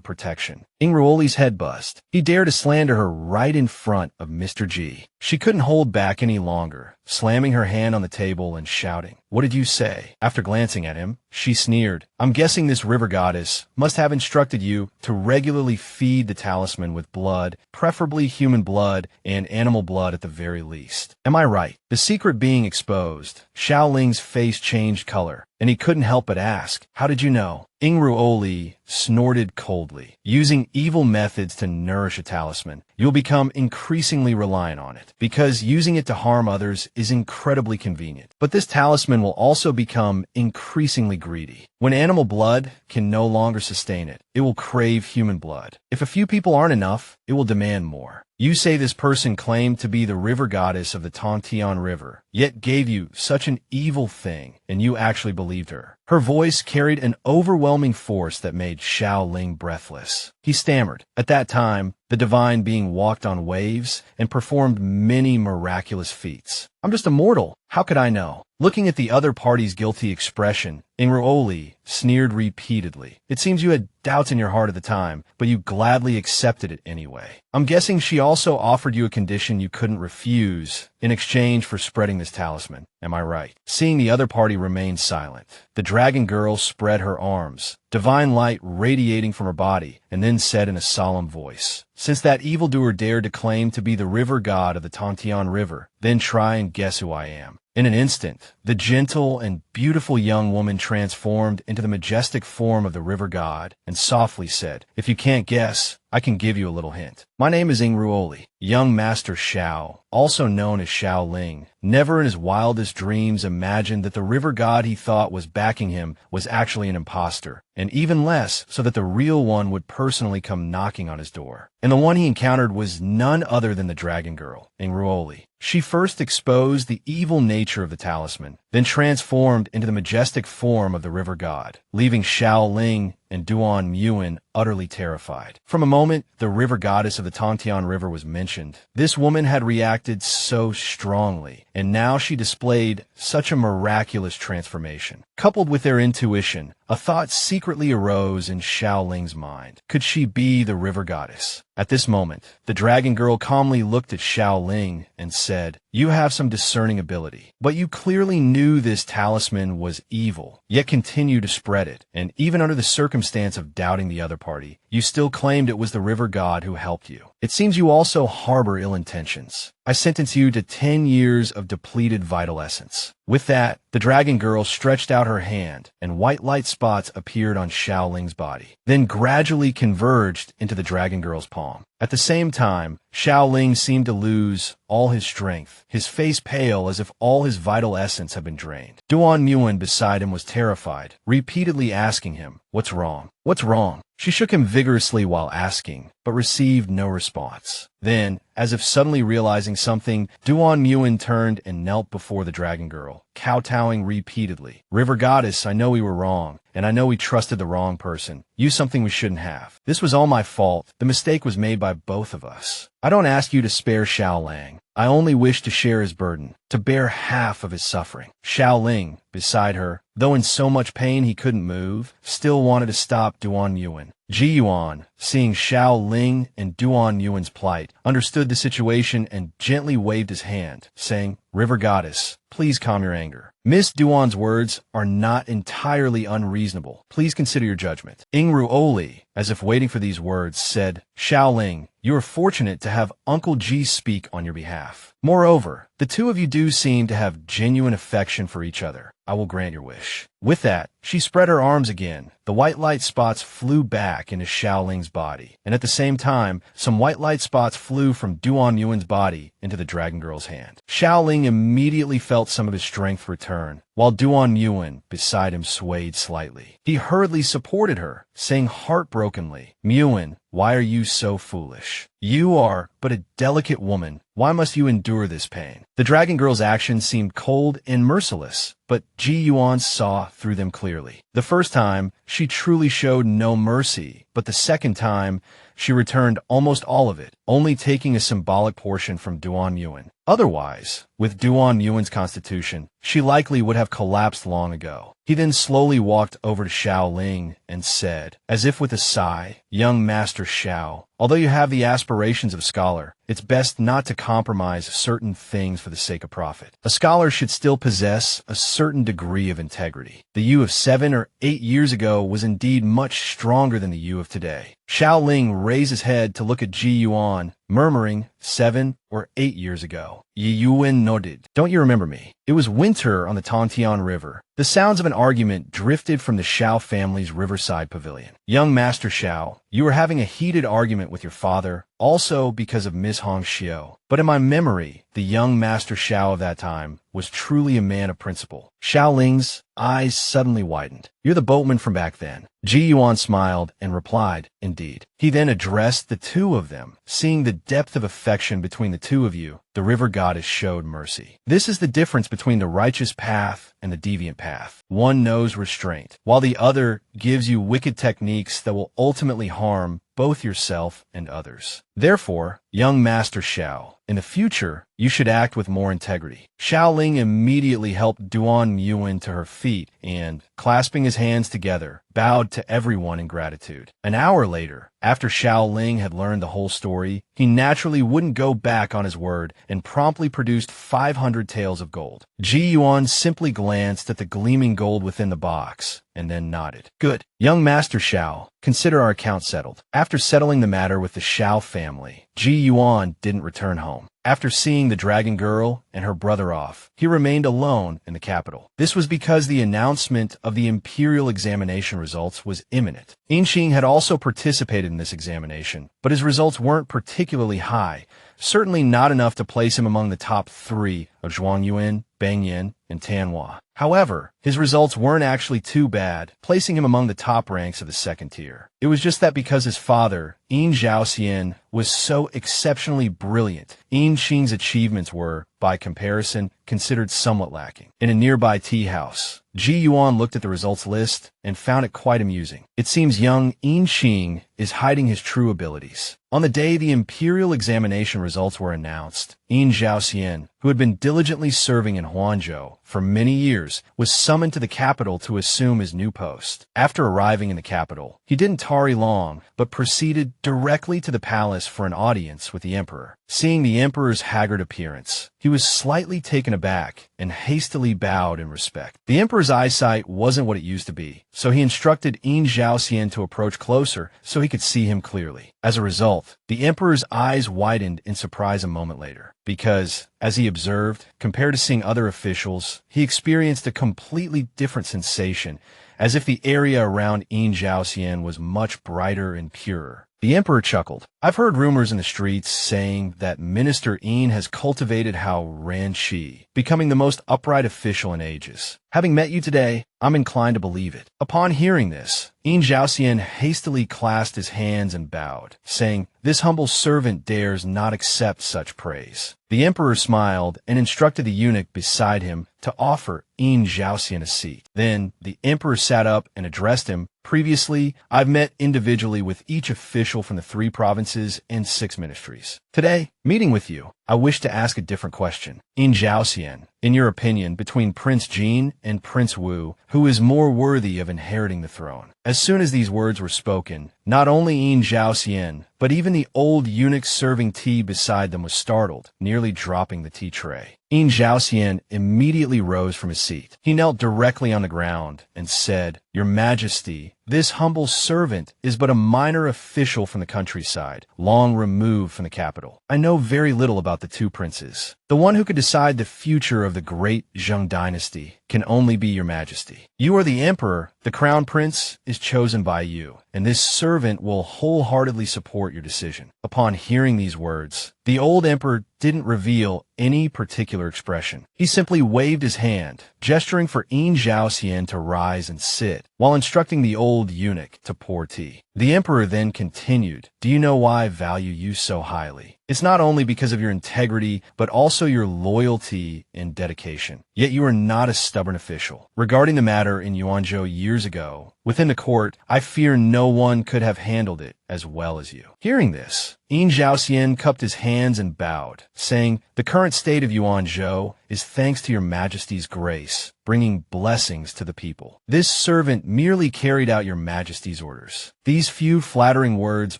[SPEAKER 1] protection." Ingruoli's head buzzed. He dared to slander her right in front of Mr. G. She couldn't hold back any longer, slamming her hand on the table and shouting, "What did you say?" After glancing at him, she sneered, "I'm guessing this river goddess must have instructed you to regularly feed the talisman with blood, preferably human blood and animal blood at the very least. Am I right?" The secret being exposed, Xiao Ling's face changed color, and he couldn't help but ask, "How did you know?" Ingruoli snorted coldly. "Using evil methods to nourish a talisman, you'll become increasingly reliant on it, because using it to harm others is incredibly convenient. But this talisman will also become increasingly greedy. When animal blood can no longer sustain it, it will crave human blood. If a few people aren't enough, it will demand more. You say this person claimed to be the river goddess of the Tongtian River, yet gave you such an evil thing, and you actually believed her." Her voice carried an overwhelming force that made Xiao Ling breathless. He stammered. At that time, the divine being walked on waves and performed many miraculous feats. "I'm just a mortal. How could I know?" Looking at the other party's guilty expression, Ingruoli sneered repeatedly. "It seems you had doubts in your heart at the time, but you gladly accepted it anyway. I'm guessing she also offered you a condition you couldn't refuse in exchange for spreading this talisman. Am I right?" Seeing the other party remain silent, the dragon girl spread her arms, divine light radiating from her body, and then said in a solemn voice, "Since that evildoer dared to claim to be the river god of the Tongtian River, then try and guess who I am." In an instant, the gentle and beautiful young woman transformed into the majestic form of the river god and softly said, "If you can't guess, I can give you a little hint. My name is Ingruoli. Young Master Xiao, also known as Xiao Ling, never in his wildest dreams imagined that the river god he thought was backing him was actually an imposter, and even less so that the real one would personally come knocking on his door. And the one he encountered was none other than the dragon girl, Ingruoli. She first exposed the evil nature of the talisman, then transformed into the majestic form of the river god, leaving Xiao Ling and Duan Muin utterly terrified. From a moment the river goddess of the Tongtian River was mentioned, this woman had reacted so strongly, and now she displayed such a miraculous transformation. Coupled with their intuition, a thought secretly arose in Xiao Ling's mind. Could she be the river goddess? At this moment, the dragon girl calmly looked at Xiao Ling and said, "You have some discerning ability, but you clearly knew this talisman was evil, yet continue to spread it, and even under the circumstance of doubting the other party, you still claimed it was the river god who helped you. It seems you also harbor ill intentions. I sentence you to 10 years of depleted vital essence. With that, the dragon girl stretched out her hand, and white light spots appeared on Xiao Ling's body, then gradually converged into the dragon girl's palm. At the same time, Xiao Ling seemed to lose all his strength, his face pale as if all his vital essence had been drained. Duan Muan beside him was terrified, repeatedly asking him, "What's wrong? What's wrong?" She shook him vigorously while asking, but received no response. Then, as if suddenly realizing something, Duan Muan turned and knelt before the dragon girl, kowtowing repeatedly. "River Goddess, I know we were wrong, and I know we trusted the wrong person. Used something we shouldn't have. This was all my fault. The mistake was made by both of us. I don't ask you to spare Xiao Lang. I only wish to share his burden, to bear half of his suffering." Xiao Ling, beside her, though in so much pain he couldn't move, still wanted to stop Duan Yuan. Ji Yuan, seeing Xiao Ling and Duan Yuan's plight, understood the situation and gently waved his hand, saying, "River Goddess, please calm your anger. Miss Duan's words are not entirely unreasonable. Please consider your judgment." Ingru Oli, as if waiting for these words, said, "Xiao Ling, you are fortunate to have Uncle Ji speak on your behalf. Moreover, the two of you do seem to have genuine affection for each other. I will grant your wish." With that, she spread her arms again. The white light spots flew back into Xiao Ling's body, and at the same time, some white light spots flew from Duan Yuan's body into the dragon girl's hand. Xiao Ling immediately felt some of his strength return, while Duan Yuan beside him swayed slightly. He hurriedly supported her, saying heartbrokenly, "Muan, why are you so foolish? You are but a delicate woman. Why must you endure this pain?" The dragon girl's actions seemed cold and merciless, but Ji Yuan saw through them clearly. The first time, she truly showed no mercy, but the second time, she returned almost all of it, only taking a symbolic portion from Duan Yuan. Otherwise, with Duan Yuan's constitution, she likely would have collapsed long ago. He then slowly walked over to Xiao Ling and said, as if with a sigh, "Young Master Xiao, although you have the aspirations of a scholar, it's best not to compromise certain things for the sake of profit. A scholar should still possess a certain degree of integrity. The you of 7 or 8 years ago was indeed much stronger than the you of today." Xiao Ling raised his head to look at Ji Yuan, murmuring, 7 or 8 years ago. Yi Yuan nodded. "Don't you remember me? It was winter on the Tongtian River. The sounds of an argument drifted from the Xiao family's riverside pavilion. Young Master Xiao, you were having a heated argument with your father, also because of Miss Hong Xiao. But in my memory, the young Master Xiao of that time was truly a man of principle." Xiao Ling's eyes suddenly widened. "You're the boatman from back then." Ji Yuan smiled and replied, "Indeed." He then addressed the two of them. "Seeing the depth of affection between the two of you, the river goddess showed mercy. This is the difference between the righteous path and the deviant path. One knows restraint, while the other gives you wicked techniques that will ultimately harm both yourself and others. Therefore, young Master Xiao, in the future, you should act with more integrity." Xiao Ling immediately helped Duan Yuan to her feet and, clasping his hands together, bowed to everyone in gratitude. An hour later, after Xiao Ling had learned the whole story, he naturally wouldn't go back on his word and promptly produced 500 taels of gold. Ji Yuan simply glanced at the gleaming gold within the box and then nodded. "Good. Young Master Xiao, consider our account settled." After settling the matter with the Xiao family, Ji Yuan didn't return home. After seeing the dragon girl and her brother off, he remained alone in the capital. This was because the announcement of the imperial examination results was imminent. Inxing had also participated in this examination, but his results weren't particularly high, certainly not enough to place him among the top 3 of Zhuangyuan, Bangyan, and Tanhua. However, his results weren't actually too bad, placing him among the top ranks of the second tier. It was just that because his father, Yin Zhaoxian, was so exceptionally brilliant, Yin Xing's achievements were, by comparison, considered somewhat lacking. In a nearby tea house, Ji Yuan looked at the results list and found it quite amusing. It seems young Yin Xing is hiding his true abilities. On the day the imperial examination results were announced, Yin Zhaoxian, who had been diligently serving in Huanzhou for many years, was summoned to the capital to assume his new post. After arriving in the capital, he didn't tarry long, but proceeded directly to the palace for an audience with the emperor. Seeing the emperor's haggard appearance, he was slightly taken aback and hastily bowed in respect. The emperor's eyesight wasn't what it used to be, so he instructed Yin Zhaoxian to approach closer so he could see him clearly. As a result, the emperor's eyes widened in surprise a moment later, because, as he observed, compared to seeing other officials, he experienced a completely different sensation, as if the area around Yin Zhaoxian was much brighter and purer. The emperor chuckled. I've heard rumors in the streets saying that Minister Yin has cultivated Hao Ranshi, becoming the most upright official in ages. Having met you today, I'm inclined to believe it. Upon hearing this, Yin Zhaoxian hastily clasped his hands and bowed, saying, "This humble servant dares not accept such praise." The emperor smiled and instructed the eunuch beside him to offer Yin Zhaoxian a seat. Then the emperor sat up and addressed him. Previously, I've met individually with each official from the 3 provinces and 6 ministries. Today, meeting with you, I wish to ask a different question. Yin Zhaoxian, in your opinion, between Prince Jin and Prince Wu, who is more worthy of inheriting the throne? As soon as these words were spoken, not only Yin Zhaoxian, but even the old eunuch serving tea beside them was startled, nearly dropping the tea tray. Yin Zhaoxian immediately rose from his seat. He knelt directly on the ground and said, "Your Majesty, this humble servant is but a minor official from the countryside, long removed from the capital. I know very little about the 2 princes. The one who could decide the future of the great Zheng dynasty can only be your Majesty. You are the emperor, the crown prince is chosen by you, and this servant will wholeheartedly support your decision." Upon hearing these words, the old emperor didn't reveal any particular expression. He simply waved his hand, gesturing for Yin Zhaoxian to rise and sit, while instructing the old eunuch to pour tea. The emperor then continued, "Do you know why I value you so highly? It's not only because of your integrity, but also your loyalty and dedication. Yet you are not a stubborn official. Regarding the matter in Yuanzhou years ago, within the court, I fear no one could have handled it as well as you." Hearing this, Yin Zhaoxian cupped his hands and bowed, saying, "The current state of Yuanzhou is thanks to your Majesty's grace, bringing blessings to the people. This servant merely carried out your Majesty's orders." These few flattering words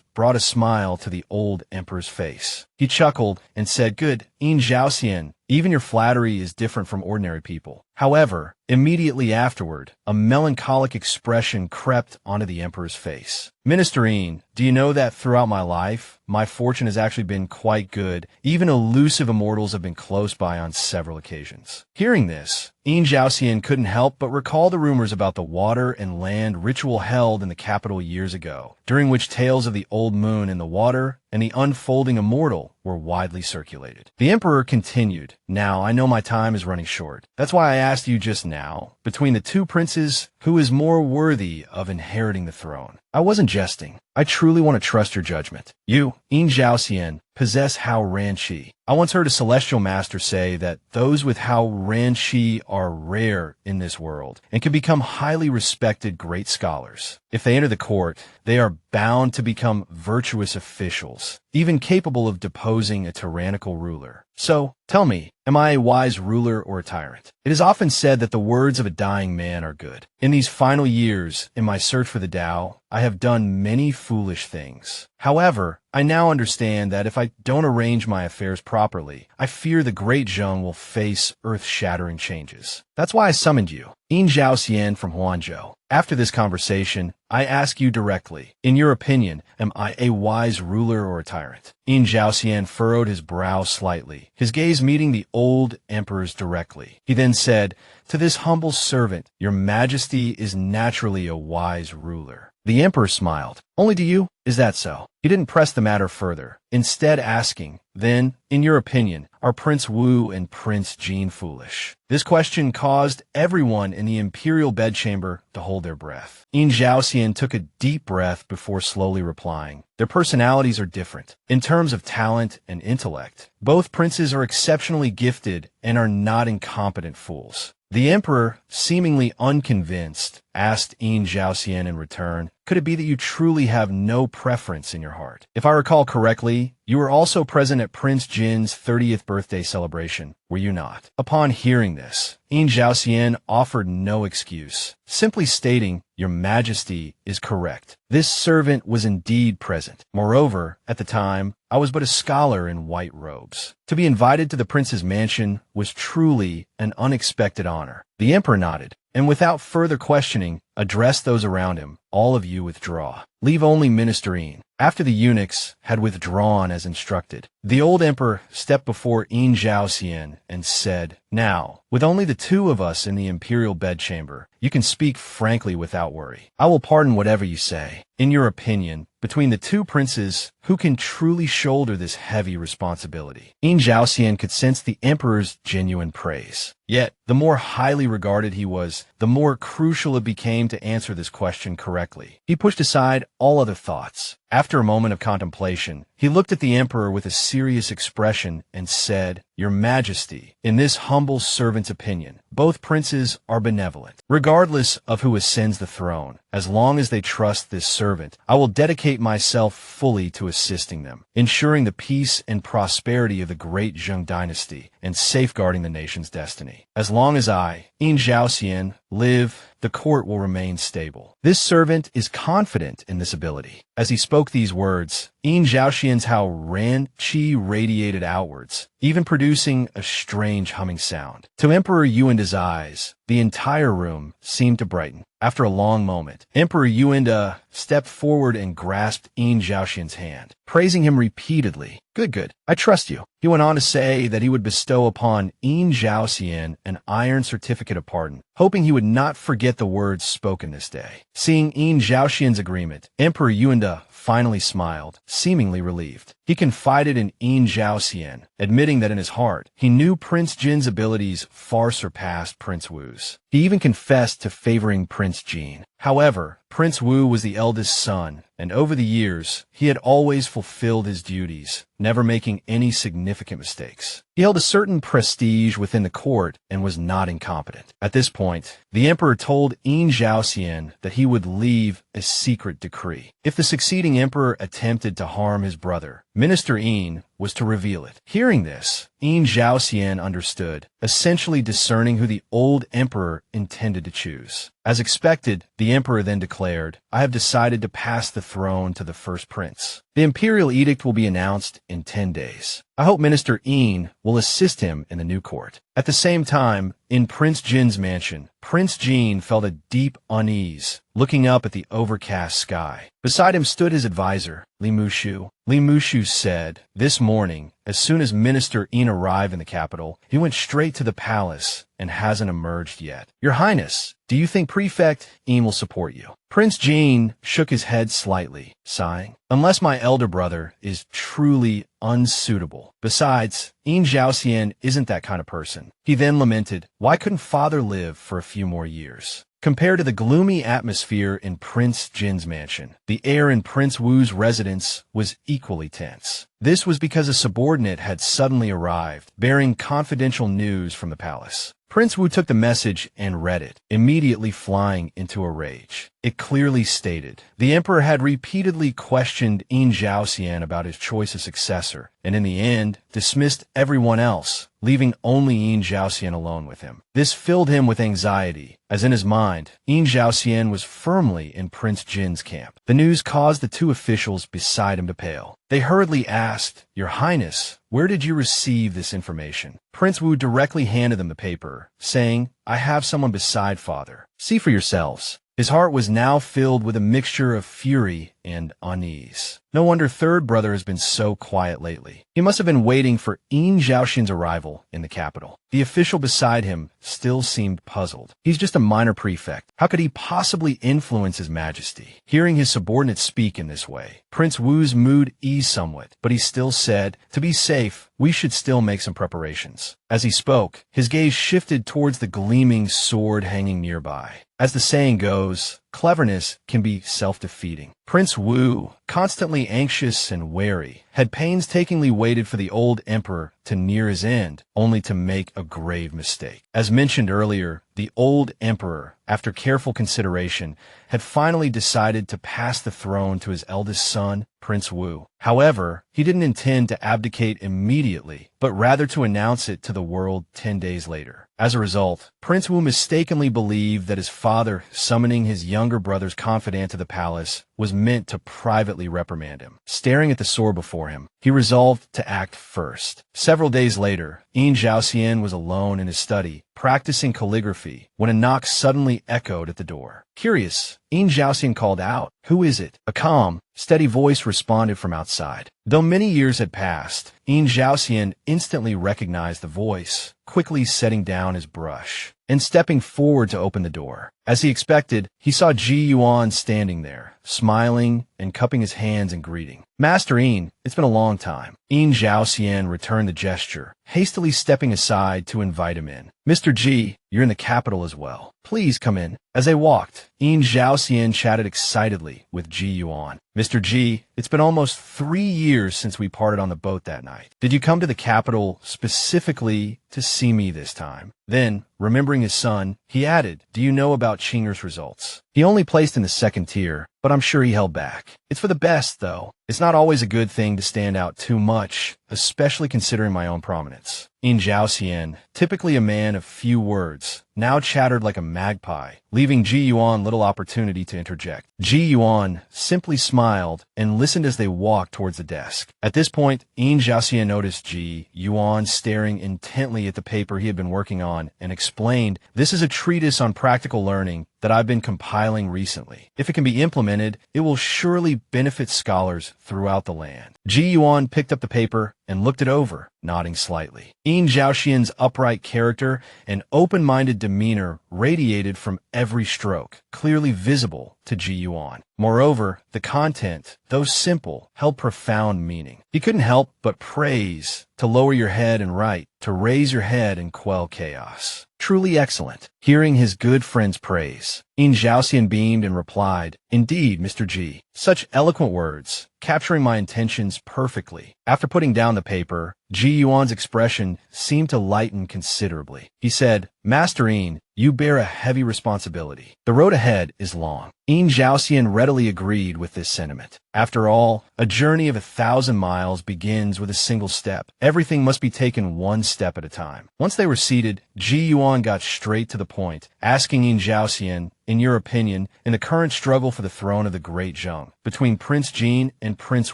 [SPEAKER 1] brought a smile to the old emperor's face. He chuckled and said, "Good, Yin Zhaoxian, even your flattery is different from ordinary people." However, immediately afterward, a melancholic expression crept onto the emperor's face. "Minister Yin, do you know that throughout my life, my fortune has actually been quite good. Even elusive immortals have been close by on several occasions." Hearing this, Yin Zhaoxian couldn't help but recall the rumors about the water and land ritual held in the capital years ago, during which tales of the old moon in the water and the unfolding immortal were widely circulated. The emperor continued, "Now, I know my time is running short. That's why I asked you just now, between the 2 princes, who is more worthy of inheriting the throne? I wasn't jesting. I truly want to trust your judgment. You, Yin Zhaoxian, possess Hao Ranshi. I once heard a celestial master say that those with Hao Ranshi are rare in this world and can become highly respected great scholars. If they enter the court, they are bound to become virtuous officials, even capable of deposing a tyrannical ruler. So, tell me, am I a wise ruler or a tyrant? It is often said that the words of a dying man are good. In these final years, in my search for the Tao, I have done many foolish things. However, I now understand that if I don't arrange my affairs properly, I fear the great Zheng will face earth-shattering changes. That's why I summoned you, Yin Zhaoxian from Huanzhou. After this conversation, I ask you directly, in your opinion, am I a wise ruler or a tyrant?" Yin Zhaoxian furrowed his brow slightly, his gaze meeting the old emperor's directly. He then said, "To this humble servant, your Majesty is naturally a wise ruler." The emperor smiled. "Only to you? Is that so?" He didn't press the matter further, instead asking, "Then, in your opinion, are Prince Wu and Prince Jin foolish?" This question caused everyone in the imperial bedchamber to hold their breath. Yin Zhaoxian took a deep breath before slowly replying, "Their personalities are different. In terms of talent and intellect, both princes are exceptionally gifted and are not incompetent fools." The emperor, seemingly unconvinced, asked Yin Zhaoxian in return. Could it be that you truly have no preference in your heart? If I recall correctly, you were also present at Prince Jin's 30th birthday celebration, were you not? Upon hearing this, Yin Zhaoxian offered no excuse, simply stating, "Your Majesty is correct. This servant was indeed present. Moreover, at the time, I was but a scholar in white robes. To be invited to the prince's mansion was truly an unexpected honor." The emperor nodded, and without further questioning, addressed those around him. "All of you withdraw. Leave only Minister Yin." After the eunuchs had withdrawn as instructed, the old emperor stepped before Yin Zhaoxian and said, "Now, with only the two of us in the imperial bedchamber, you can speak frankly without worry. I will pardon whatever you say. In your opinion, between the two princes, who can truly shoulder this heavy responsibility?" Yin Zhaoxian could sense the emperor's genuine praise. Yet, the more highly regarded he was, the more crucial it became to answer this question correctly. He pushed aside all other thoughts. After a moment of contemplation, he looked at the emperor with a serious expression and said, "Your Majesty, in this humble servant's opinion, both princes are benevolent. Regardless of who ascends the throne, as long as they trust this servant, I will dedicate myself fully to assisting them, ensuring the peace and prosperity of the great Zheng dynasty and safeguarding the nation's destiny. As long as I, Yin Zhaoxian, live, the court will remain stable. This servant is confident in this ability." As he spoke these words, Yin Zhaoxian's Ran Qi radiated outwards, even producing a strange humming sound. To Emperor Yuanda's eyes, the entire room seemed to brighten. After a long moment, Emperor Yuanda stepped forward and grasped Yin Zhaoxian's hand, praising him repeatedly. Good. I trust you." He went on to say that he would bestow upon Yin Zhaoxian an iron certificate of pardon, hoping he would not forget the words spoken this day. Seeing Yin Zhaoxian's agreement, Emperor Yuanda finally smiled, seemingly relieved. He confided in Yin Zhaoxian, admitting that in his heart, he knew Prince Jin's abilities far surpassed Prince Wu's. He even confessed to favoring Prince Jin. However, Prince Wu was the eldest son, and over the years, he had always fulfilled his duties, never making any significant mistakes. He held a certain prestige within the court and was not incompetent. At this point, the emperor told Yin Zhaoxian that he would leave a secret decree. If the succeeding emperor attempted to harm his brother, Minister Yin was to reveal it. Hearing this, Yin Zhaoxian understood, essentially discerning who the old emperor intended to choose. As expected, the emperor then declared, "I have decided to pass the throne to the first prince. The imperial edict will be announced in 10 days. I hope Minister Yin will assist him in the new court." At the same time, in Prince Jin's mansion, Prince Jin felt a deep unease, looking up at the overcast sky. Beside him stood his advisor, Li Mushu. Li Mushu said, "This morning, as soon as Minister Yin arrived in the capital, he went straight to the palace and hasn't emerged yet. Your Highness, do you think Prefect Yin will support you?" Prince Jin shook his head slightly, sighing. "Unless my elder brother is truly unsuitable. Besides, Yin Zhaoxian isn't that kind of person." He then lamented, "Why couldn't father live for a few more years?" Compared to the gloomy atmosphere in Prince Jin's mansion, the air in Prince Wu's residence was equally tense. This was because a subordinate had suddenly arrived, bearing confidential news from the palace. Prince Wu took the message and read it, immediately flying into a rage. It clearly stated, the emperor had repeatedly questioned Yin Zhaoxian about his choice of successor, and in the end, dismissed everyone else, leaving only Yin Zhaoxian alone with him. This filled him with anxiety, as in his mind, Yin Zhaoxian was firmly in Prince Jin's camp. The news caused the two officials beside him to pale. They hurriedly asked, "Your Highness, where did you receive this information?" Prince Wu directly handed them the paper, saying, "I have someone beside father. See for yourselves." His heart was now filled with a mixture of fury and unease. No wonder third brother has been so quiet lately. He must have been waiting for Yin Zhaoxian's arrival in the capital. The official beside him still seemed puzzled. He's just a minor prefect. How could he possibly influence his majesty? Hearing his subordinate speak in this way, Prince Wu's mood eased somewhat, but he still said, "To be safe, we should still make some preparations." As he spoke, his gaze shifted towards the gleaming sword hanging nearby. As the saying goes, cleverness can be self-defeating. Prince Wu, constantly anxious and wary, had painstakingly waited for the old emperor to near his end, only to make a grave mistake. As mentioned earlier, the old emperor, after careful consideration, had finally decided to pass the throne to his eldest son, Prince Wu. However, he didn't intend to abdicate immediately, but rather to announce it to the world 10 days later. As a result, Prince Wu mistakenly believed that his father summoning his younger brother's confidant to the palace was meant to privately reprimand him. Staring at the sword before him, he resolved to act first. Several days later, Yin Zhaoxian was alone in his study, practicing calligraphy, when a knock suddenly echoed at the door. Curious, Yin Zhaoxian called out, "Who is it?" A calm, steady voice responded from outside. Though many years had passed, Yin Zhaoxian instantly recognized the voice, quickly setting down his brush and stepping forward to open the door. As he expected, he saw Ji Yuan standing there, smiling and cupping his hands in greeting. "Master Yin, it's been a long time." Yin Zhaoxian returned the gesture, hastily stepping aside to invite him in. "Mr. Ji, you're in the capital as well. Please come in." As they walked, Yin Zhaoxian chatted excitedly with Ji Yuan. "Mr. Ji, it's been almost 3 years since we parted on the boat that night. Did you come to the capital specifically to see me this time?" Then, remembering his son, he added, "Do you know about Chinger's results? He only placed in the second tier, but I'm sure he held back. It's for the best, though. It's not always a good thing to stand out too much, especially considering my own prominence." Yin Zhaoxian, typically a man of few words, now chattered like a magpie, leaving Ji Yuan little opportunity to interject. Ji Yuan simply smiled and listened as they walked towards the desk. At this point, Yin Zhaoxian noticed Ji Yuan staring intently at the paper he had been working on and explained, "This is a treatise on practical learning that I've been compiling recently. If it can be implemented, it will surely benefit scholars throughout the land." Ji Yuan picked up the paper and looked it over, nodding slightly. Yin Zhaoxian's upright character and open-minded demeanor radiated from every stroke, clearly visible to Ji Yuan. Moreover, the content, though simple, held profound meaning. He couldn't help but praise, "To lower your head and write, to raise your head and quell chaos." Truly excellent. Hearing his good friend's praise, Yin Zhaoxian beamed and replied, "Indeed, Mr. Ji. Such eloquent words, capturing my intentions perfectly." After putting down the paper, Ji Yuan's expression seemed to lighten considerably. He said, "Master Yin, you bear a heavy responsibility. The road ahead is long." Yin Zhaoxian readily agreed with this sentiment. After all, a journey of 1,000 miles begins with a single step. Everything must be taken one step at a time. Once they were seated, Ji Yuan got straight to the point, asking Yin Zhaoxian, "In your opinion, in the current struggle for the throne of the Great Zheng, between Prince Jin and Prince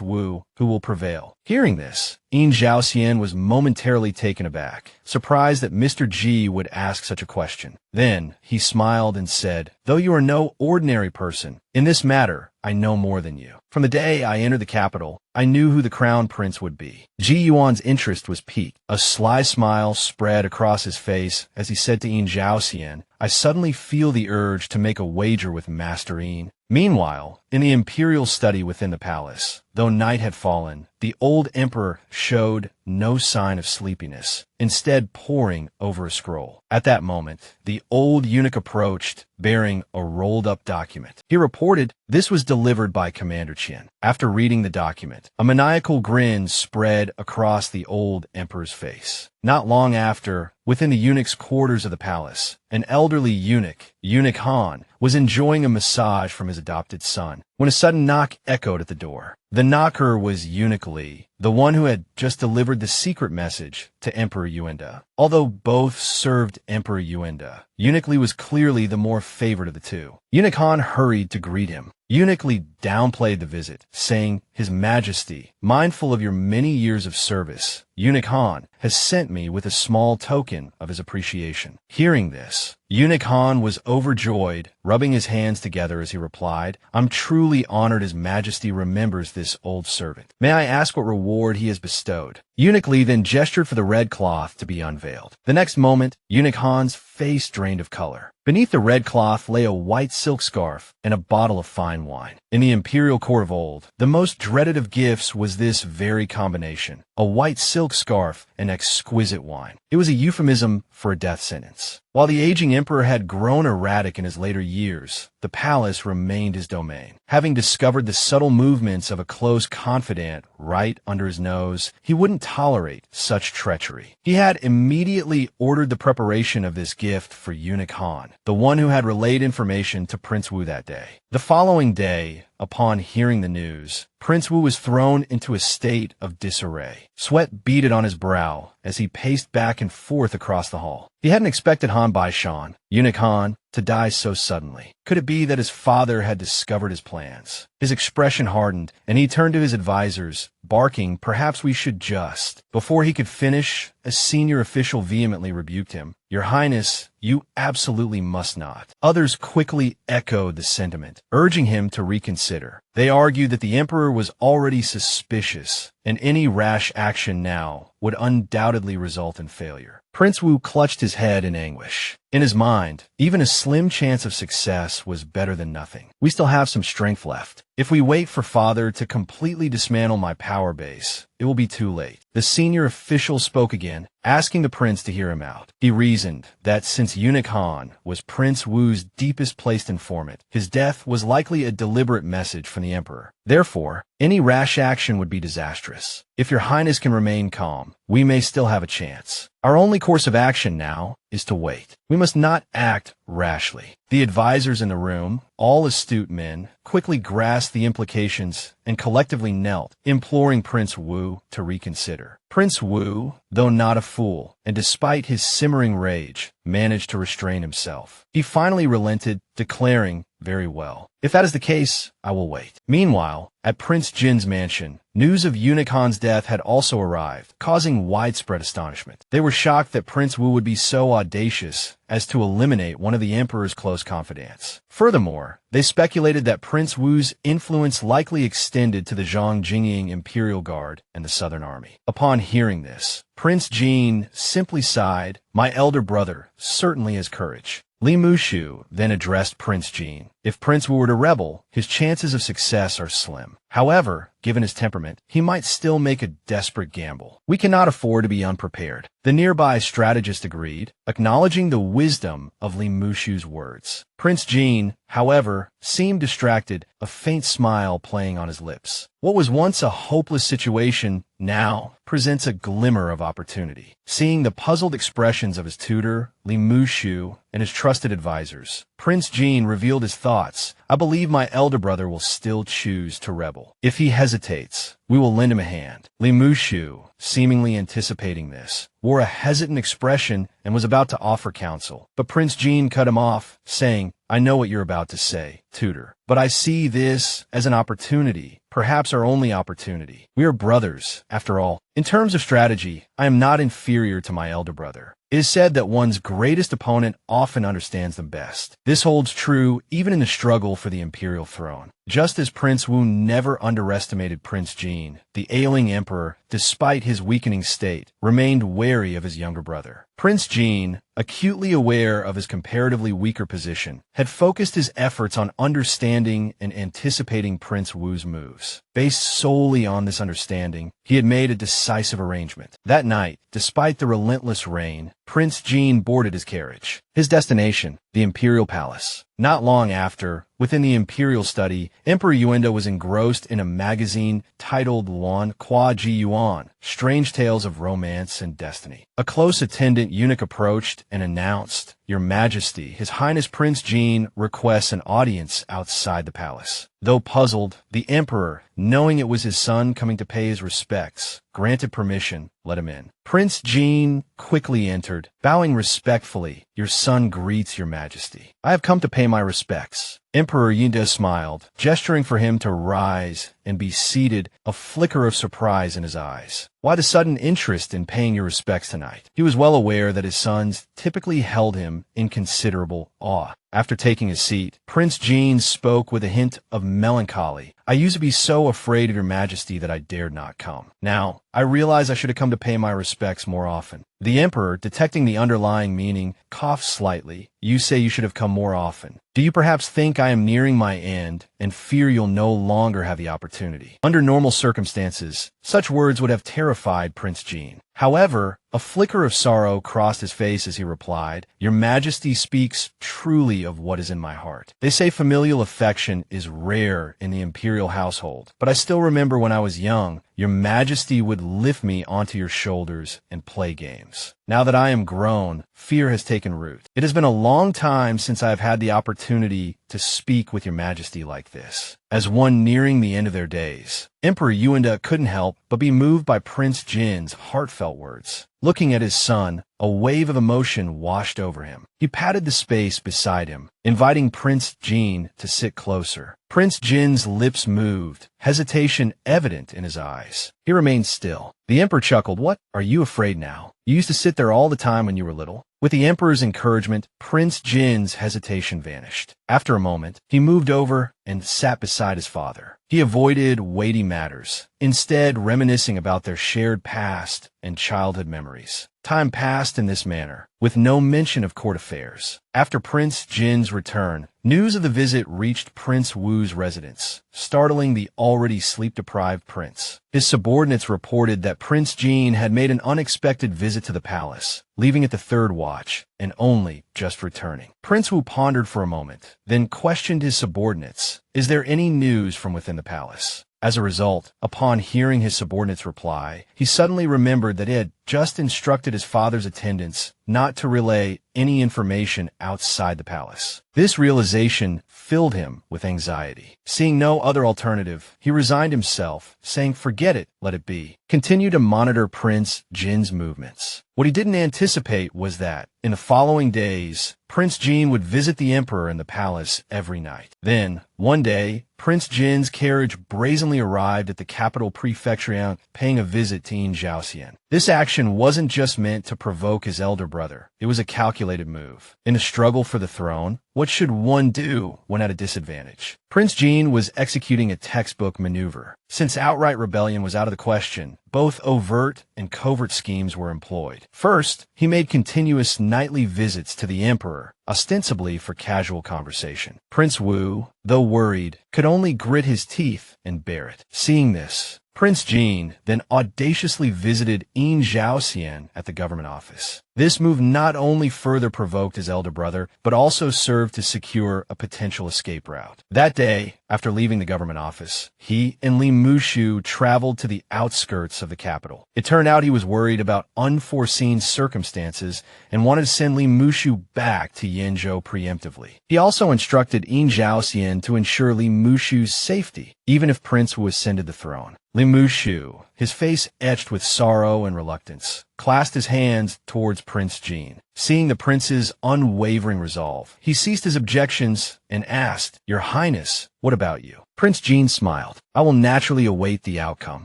[SPEAKER 1] Wu, who will prevail?" Hearing this, Yin Zhaoxian was momentarily taken aback, surprised that Mr. Ji would ask such a question. Then, he smiled and said, "Though you are no ordinary person, in this matter, I know more than you. From the day I entered the capital, I knew who the crown prince would be." Ji Yuan's interest was piqued. A sly smile spread across his face as he said to Yin Zhaoxian, "I suddenly feel the urge to make a wager with Master Yin." Meanwhile, in the imperial study within the palace, though night had fallen, the old emperor showed no sign of sleepiness, instead poring over a scroll. At that moment, the old eunuch approached, bearing a rolled-up document. He reported this was delivered by Commander Qian. After reading the document, a maniacal grin spread across the old emperor's face. Not long after, within the eunuch's quarters of the palace, an elderly eunuch, Eunuch Han, was enjoying a massage from his adopted son, when a sudden knock echoed at the door. The knocker was Eunuch Li, the one who had just delivered the secret message to Emperor Yuenda. Although both served Emperor Yuenda, Eunuch Li was clearly the more favored of the two. Eunuch Han hurried to greet him. Eunuch Li downplayed the visit, saying, "His Majesty, mindful of your many years of service, Eunuch Han has sent me with a small token of his appreciation." Hearing this, Eunuch Han was overjoyed, rubbing his hands together as he replied, "I'm truly honored His Majesty remembers this old servant. May I ask what reward he has bestowed?" Eunuch Li then gestured for the red cloth to be unveiled. The next moment, Eunuch Han's face drained of color. Beneath the red cloth lay a white silk scarf and a bottle of fine wine. In the imperial court of old, the most dreaded of gifts was this very combination: a white silk scarf and exquisite wine. It was a euphemism for a death sentence. While the aging emperor had grown erratic in his later years, the palace remained his domain. Having discovered the subtle movements of a close confidant right under his nose, he wouldn't tolerate such treachery. He had immediately ordered the preparation of this gift for Eunuch Han, the one who had relayed information to Prince Wu that day. The following day, upon hearing the news, Prince Wu was thrown into a state of disarray. Sweat beaded on his brow as he paced back and forth across the hall. He hadn't expected Han Baishan, Eunuch Han, to die so suddenly. Could it be that his father had discovered his plans? His expression hardened, and he turned to his advisors, barking, "Perhaps we should just..." Before he could finish, a senior official vehemently rebuked him. "Your Highness, you absolutely must not." Others quickly echoed the sentiment, urging him to reconsider. They argued that the emperor was already suspicious, and any rash action now would undoubtedly result in failure. Prince Wu clutched his head in anguish. In his mind, even a slim chance of success was better than nothing. We still have some strength left. If we wait for father to completely dismantle my power base, it will be too late. The senior official spoke again, asking the prince to hear him out. He reasoned that since Eunuch Han was Prince Wu's deepest placed informant, his death was likely a deliberate message from the emperor. Therefore, any rash action would be disastrous. If your highness can remain calm, we may still have a chance. Our only course of action now is to wait. We must not act rashly. The advisors in the room, all astute men, quickly grasped the implications and collectively knelt, imploring Prince Wu to reconsider. Prince Wu, though not a fool, and despite his simmering rage, managed to restrain himself. He finally relented, declaring, "Very well. If that is the case, I will wait." Meanwhile, at Prince Jin's mansion, news of Eunuch Han's death had also arrived, causing widespread astonishment. They were shocked that Prince Wu would be so audacious as to eliminate one of the emperor's close confidants. Furthermore, they speculated that Prince Wu's influence likely extended to the Zhongjing Imperial Guard and the Southern Army. Upon hearing this, Prince Jin simply sighed, "My elder brother certainly has courage." Li Mushu then addressed Prince Jin. If Prince Wu were to rebel, his chances of success are slim. However, given his temperament, he might still make a desperate gamble. We cannot afford to be unprepared. The nearby strategist agreed, acknowledging the wisdom of Li Mushu's words. Prince Jin, however, seemed distracted, a faint smile playing on his lips. What was once a hopeless situation now presents a glimmer of opportunity. Seeing the puzzled expressions of his tutor, Li Mushu, and his trusted advisors, Prince Jin revealed his thoughts. "I believe my elder brother will still choose to rebel. If he hesitates, we will lend him a hand." Li Mushu, seemingly anticipating this, wore a hesitant expression and was about to offer counsel. But Prince Jin cut him off, saying, "I know what you're about to say, tutor, but I see this as an opportunity, perhaps our only opportunity. We are brothers, after all. In terms of strategy, I am not inferior to my elder brother. It is said that one's greatest opponent often understands them best. This holds true even in the struggle for the imperial throne." Just as Prince Wu never underestimated Prince Jin, the ailing emperor, despite his weakening state, remained wary of his younger brother. Prince Jin, acutely aware of his comparatively weaker position, had focused his efforts on understanding and anticipating Prince Wu's moves. Based solely on this understanding, he had made a decisive arrangement. That night, despite the relentless rain, Prince Jin boarded his carriage. His destination, the imperial palace. Not long after, within the imperial study, Emperor Yuenda was engrossed in a magazine titled Luan Kwa Ji Yuan, Strange Tales of Romance and Destiny. A close attendant eunuch approached and announced, "Your Majesty, His Highness Prince Jin requests an audience outside the palace." Though puzzled, the emperor, knowing it was his son coming to pay his respects, granted permission, let him in. Prince Jin quickly entered, bowing respectfully. "Your son greets your majesty. I have come to pay my respects." Emperor Yinda smiled, gesturing for him to rise and be seated, a flicker of surprise in his eyes. Why the sudden interest in paying your respects tonight? He was well aware that his sons typically held him in considerable awe. After taking his seat, Prince Jean spoke with a hint of melancholy. I used to be so afraid of your majesty that I dared not come. Now, I realize I should have come to pay my respects more often. The emperor, detecting the underlying meaning, coughed slightly. You say you should have come more often. Do you perhaps think I am nearing my end and fear you'll no longer have the opportunity? Under normal circumstances, such words would have terrified Prince Jean. However, a flicker of sorrow crossed his face as he replied, Your Majesty speaks truly of what is in my heart. They say familial affection is rare in the imperial household, but I still remember when I was young, Your Majesty would lift me onto your shoulders and play games. Now that I am grown, fear has taken root. It has been a long time since I have had the opportunity to speak with Your Majesty like this, as one nearing the end of their days. Emperor Yuanda couldn't help but be moved by Prince Jin's heartfelt words. Looking at his son, a wave of emotion washed over him. He patted the space beside him, inviting Prince Jin to sit closer. Prince Jin's lips moved, hesitation evident in his eyes. He remained still. The emperor chuckled. What? Are you afraid now? You used to sit there all the time when you were little. With the emperor's encouragement, Prince Jin's hesitation vanished. After a moment, he moved over and sat beside his father. He avoided weighty matters, instead reminiscing about their shared past and childhood memories. Time passed in this manner, with no mention of court affairs. After Prince Jin's return, news of the visit reached Prince Wu's residence, startling the already sleep-deprived prince. His subordinates reported that Prince Jin had made an unexpected visit to the palace, leaving at the third watch, and only just returning. Prince Wu pondered for a moment, then questioned his subordinates. Is there any news from within the palace? As a result, upon hearing his subordinate's reply, he suddenly remembered that he had just instructed his father's attendants not to relay any information outside the palace. This realization filled him with anxiety. Seeing no other alternative, he resigned himself, saying, Forget it, let it be. Continue to monitor Prince Jin's movements. What he didn't anticipate was that, in the following days, Prince Jin would visit the emperor in the palace every night. Then, one day, Prince Jin's carriage brazenly arrived at the capital prefecture, paying a visit to Yin Zhaoxian. This action wasn't just meant to provoke his elder brother. It was a calculated move. In a struggle for the throne, what should one do when at a disadvantage? Prince Jin was executing a textbook maneuver. Since outright rebellion was out of the question, both overt and covert schemes were employed. First, he made continuous nightly visits to the emperor, ostensibly for casual conversation. Prince Wu, though worried, could only grit his teeth and bear it. Seeing this, Prince Jin then audaciously visited Yin Zhaoxian at the government office. This move not only further provoked his elder brother, but also served to secure a potential escape route. That day, after leaving the government office, he and Li Mushu traveled to the outskirts of the capital. It turned out he was worried about unforeseen circumstances and wanted to send Li Mushu back to Yenzhou preemptively. He also instructed Yin Zhaoxian to ensure Li Mushu's safety, even if Prince Wu ascended the throne. Li Mushu, his face etched with sorrow and reluctance, clasped his hands towards Prince Jin. Seeing the prince's unwavering resolve, he ceased his objections and asked, Your Highness, what about you? Prince Jin smiled. I will naturally await the outcome.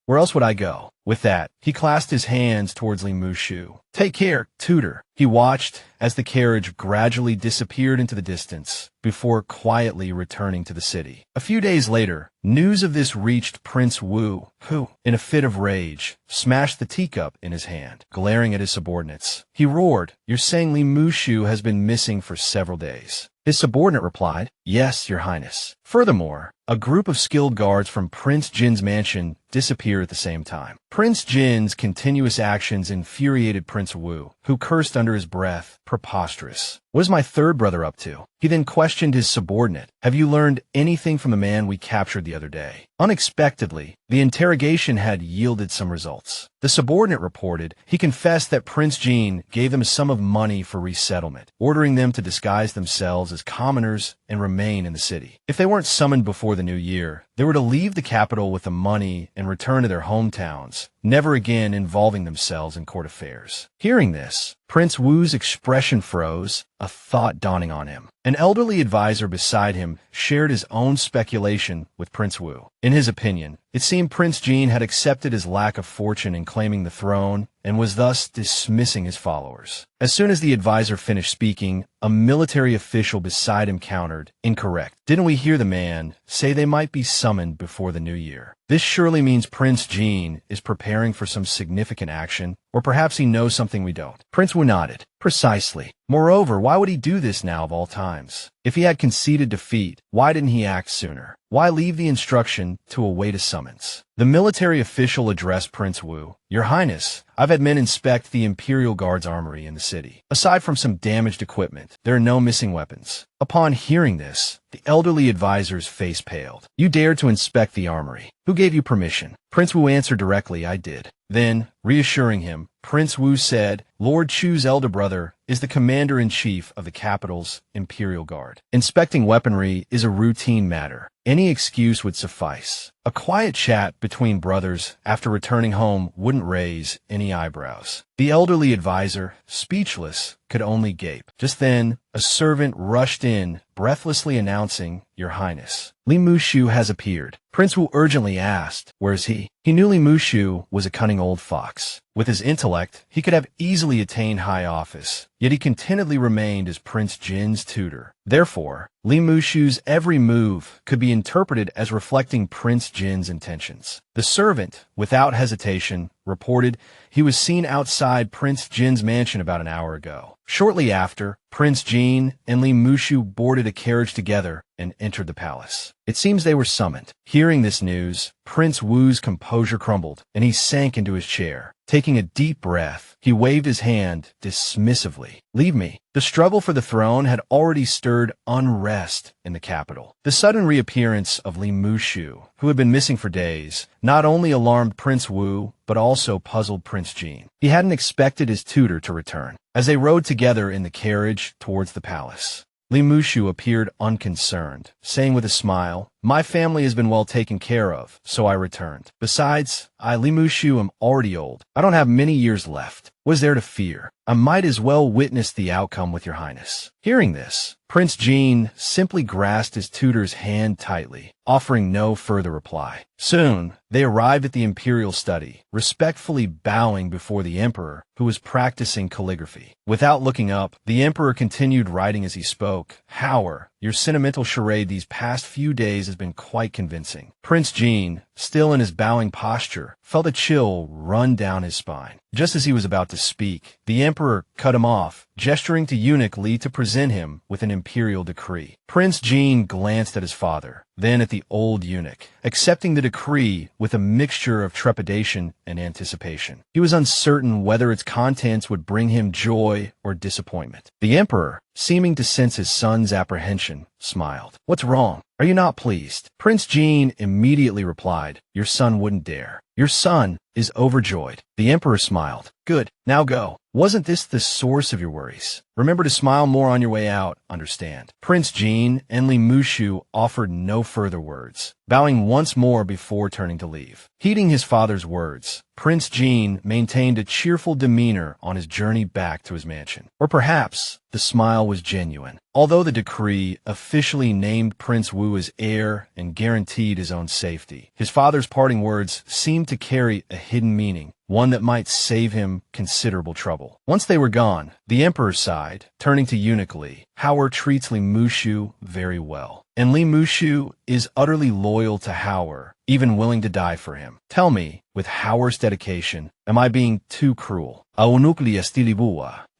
[SPEAKER 1] Where else would I go? With that, he clasped his hands towards Li Mushu. Take care, tutor. He watched as the carriage gradually disappeared into the distance before quietly returning to the city. A few days later, news of this reached Prince Wu, who, in a fit of rage, smashed the teacup in his hand, glaring at his subordinates. He roared, You're saying Li Mushu has been missing for several days. His subordinate replied, Yes, Your Highness. Furthermore, a group of skilled guards from Prince Jin's mansion disappeared at the same time. Prince Jin's continuous actions infuriated Prince Wu, who cursed under his breath, Preposterous. What is my third brother up to? He then questioned his subordinate. Have you learned anything from the man we captured the other day? Unexpectedly, the interrogation had yielded some results. The subordinate reported he confessed that Prince Jin gave them a sum of money for resettlement, ordering them to disguise themselves as commoners and remain in the city. If they weren't summoned before the new year, they were to leave the capital with the money and return to their hometowns, never again involving themselves in court affairs. Hearing this, Prince Wu's expression froze, a thought dawning on him. An elderly advisor beside him shared his own speculation with Prince Wu. In his opinion, it seemed Prince Jin had accepted his lack of fortune in claiming the throne and was thus dismissing his followers. As soon as the advisor finished speaking, a military official beside him countered, "Incorrect. Didn't we hear the man say they might be summoned before the new year? This surely means Prince Jin is preparing for some significant action, or perhaps he knows something we don't." Prince Wu nodded. Precisely. Moreover, why would he do this now of all times? If he had conceded defeat, why didn't he act sooner? Why leave the instruction to await a summons? The military official addressed Prince Wu. "Your Highness, I've had men inspect the Imperial Guard's armory in the city. Aside from some damaged equipment, there are no missing weapons." Upon hearing this, the elderly advisor's face paled. "You dared to inspect the armory. Who gave you permission?" Prince Wu answered directly, "I did." Then, reassuring him, Prince Wu said, "Lord Chu's elder brother is the commander-in-chief of the capital's Imperial Guard. Inspecting weaponry is a routine matter. Any excuse would suffice." A quiet chat between brothers after returning home wouldn't raise any eyebrows. The elderly advisor, speechless, could only gape. Just then, a servant rushed in, breathlessly announcing, "Your Highness, Li Mushu has appeared." Prince Wu urgently asked, "Where is he?" He knew Li Mushu was a cunning old fox. With his intellect, he could have easily attained high office, yet he contentedly remained as Prince Jin's tutor. Therefore, Li Mushu's every move could be interpreted as reflecting Prince Jin's intentions. The servant, without hesitation, reported he was seen outside Prince Jin's mansion about an hour ago. Shortly after, Prince Jin and Li Mushu boarded a carriage together and entered the palace. It seems they were summoned. Hearing this news, Prince Wu's composure crumbled, and he sank into his chair. Taking a deep breath, he waved his hand dismissively. "Leave me." The struggle for the throne had already stirred unrest in the capital. The sudden reappearance of Li Mushu, who had been missing for days, not only alarmed Prince Wu, but also puzzled Prince Jin. He hadn't expected his tutor to return. As they rode together in the carriage towards the palace, Li Mushu appeared unconcerned, saying with a smile, "My family has been well taken care of, so I returned. Besides, I, Li Mushu, am already old. I don't have many years left. What is there to fear? I might as well witness the outcome with your Highness." Hearing this, Prince Jin simply grasped his tutor's hand tightly, offering no further reply. Soon, they arrived at the imperial study, respectfully bowing before the emperor, who was practicing calligraphy. Without looking up, the emperor continued writing as he spoke. "Howard, your sentimental charade these past few days has been quite convincing." Prince Jin, still in his bowing posture, felt a chill run down his spine. Just as he was about to speak, the emperor cut him off, gesturing to eunuch Li to present him with an imperial decree. Prince Jin glanced at his father, then at the old eunuch, accepting the decree with a mixture of trepidation and anticipation. He was uncertain whether its contents would bring him joy or disappointment. The emperor, seeming to sense his son's apprehension, smiled. "What's wrong? Are you not pleased?" Prince Jin immediately replied, "Your son wouldn't dare." "Your son is overjoyed." The emperor smiled. "Good. Now go. Wasn't this the source of your worries? Remember to smile more on your way out, understand?" Prince Jin and Li Mushu offered no further words, bowing once more before turning to leave. Heeding his father's words, Prince Jin maintained a cheerful demeanor on his journey back to his mansion. Or perhaps the smile was genuine. Although the decree officially named Prince Wu as heir and guaranteed his own safety, his father's parting words seemed to carry a hidden meaning, one that might save him considerable trouble. Once they were gone, the emperor sighed, turning to eunuch Li. "Howard treats Li Mushu very well, and Li Mushu is utterly loyal to Howard, even willing to die for him. Tell me, with Howard's dedication, am I being too cruel?"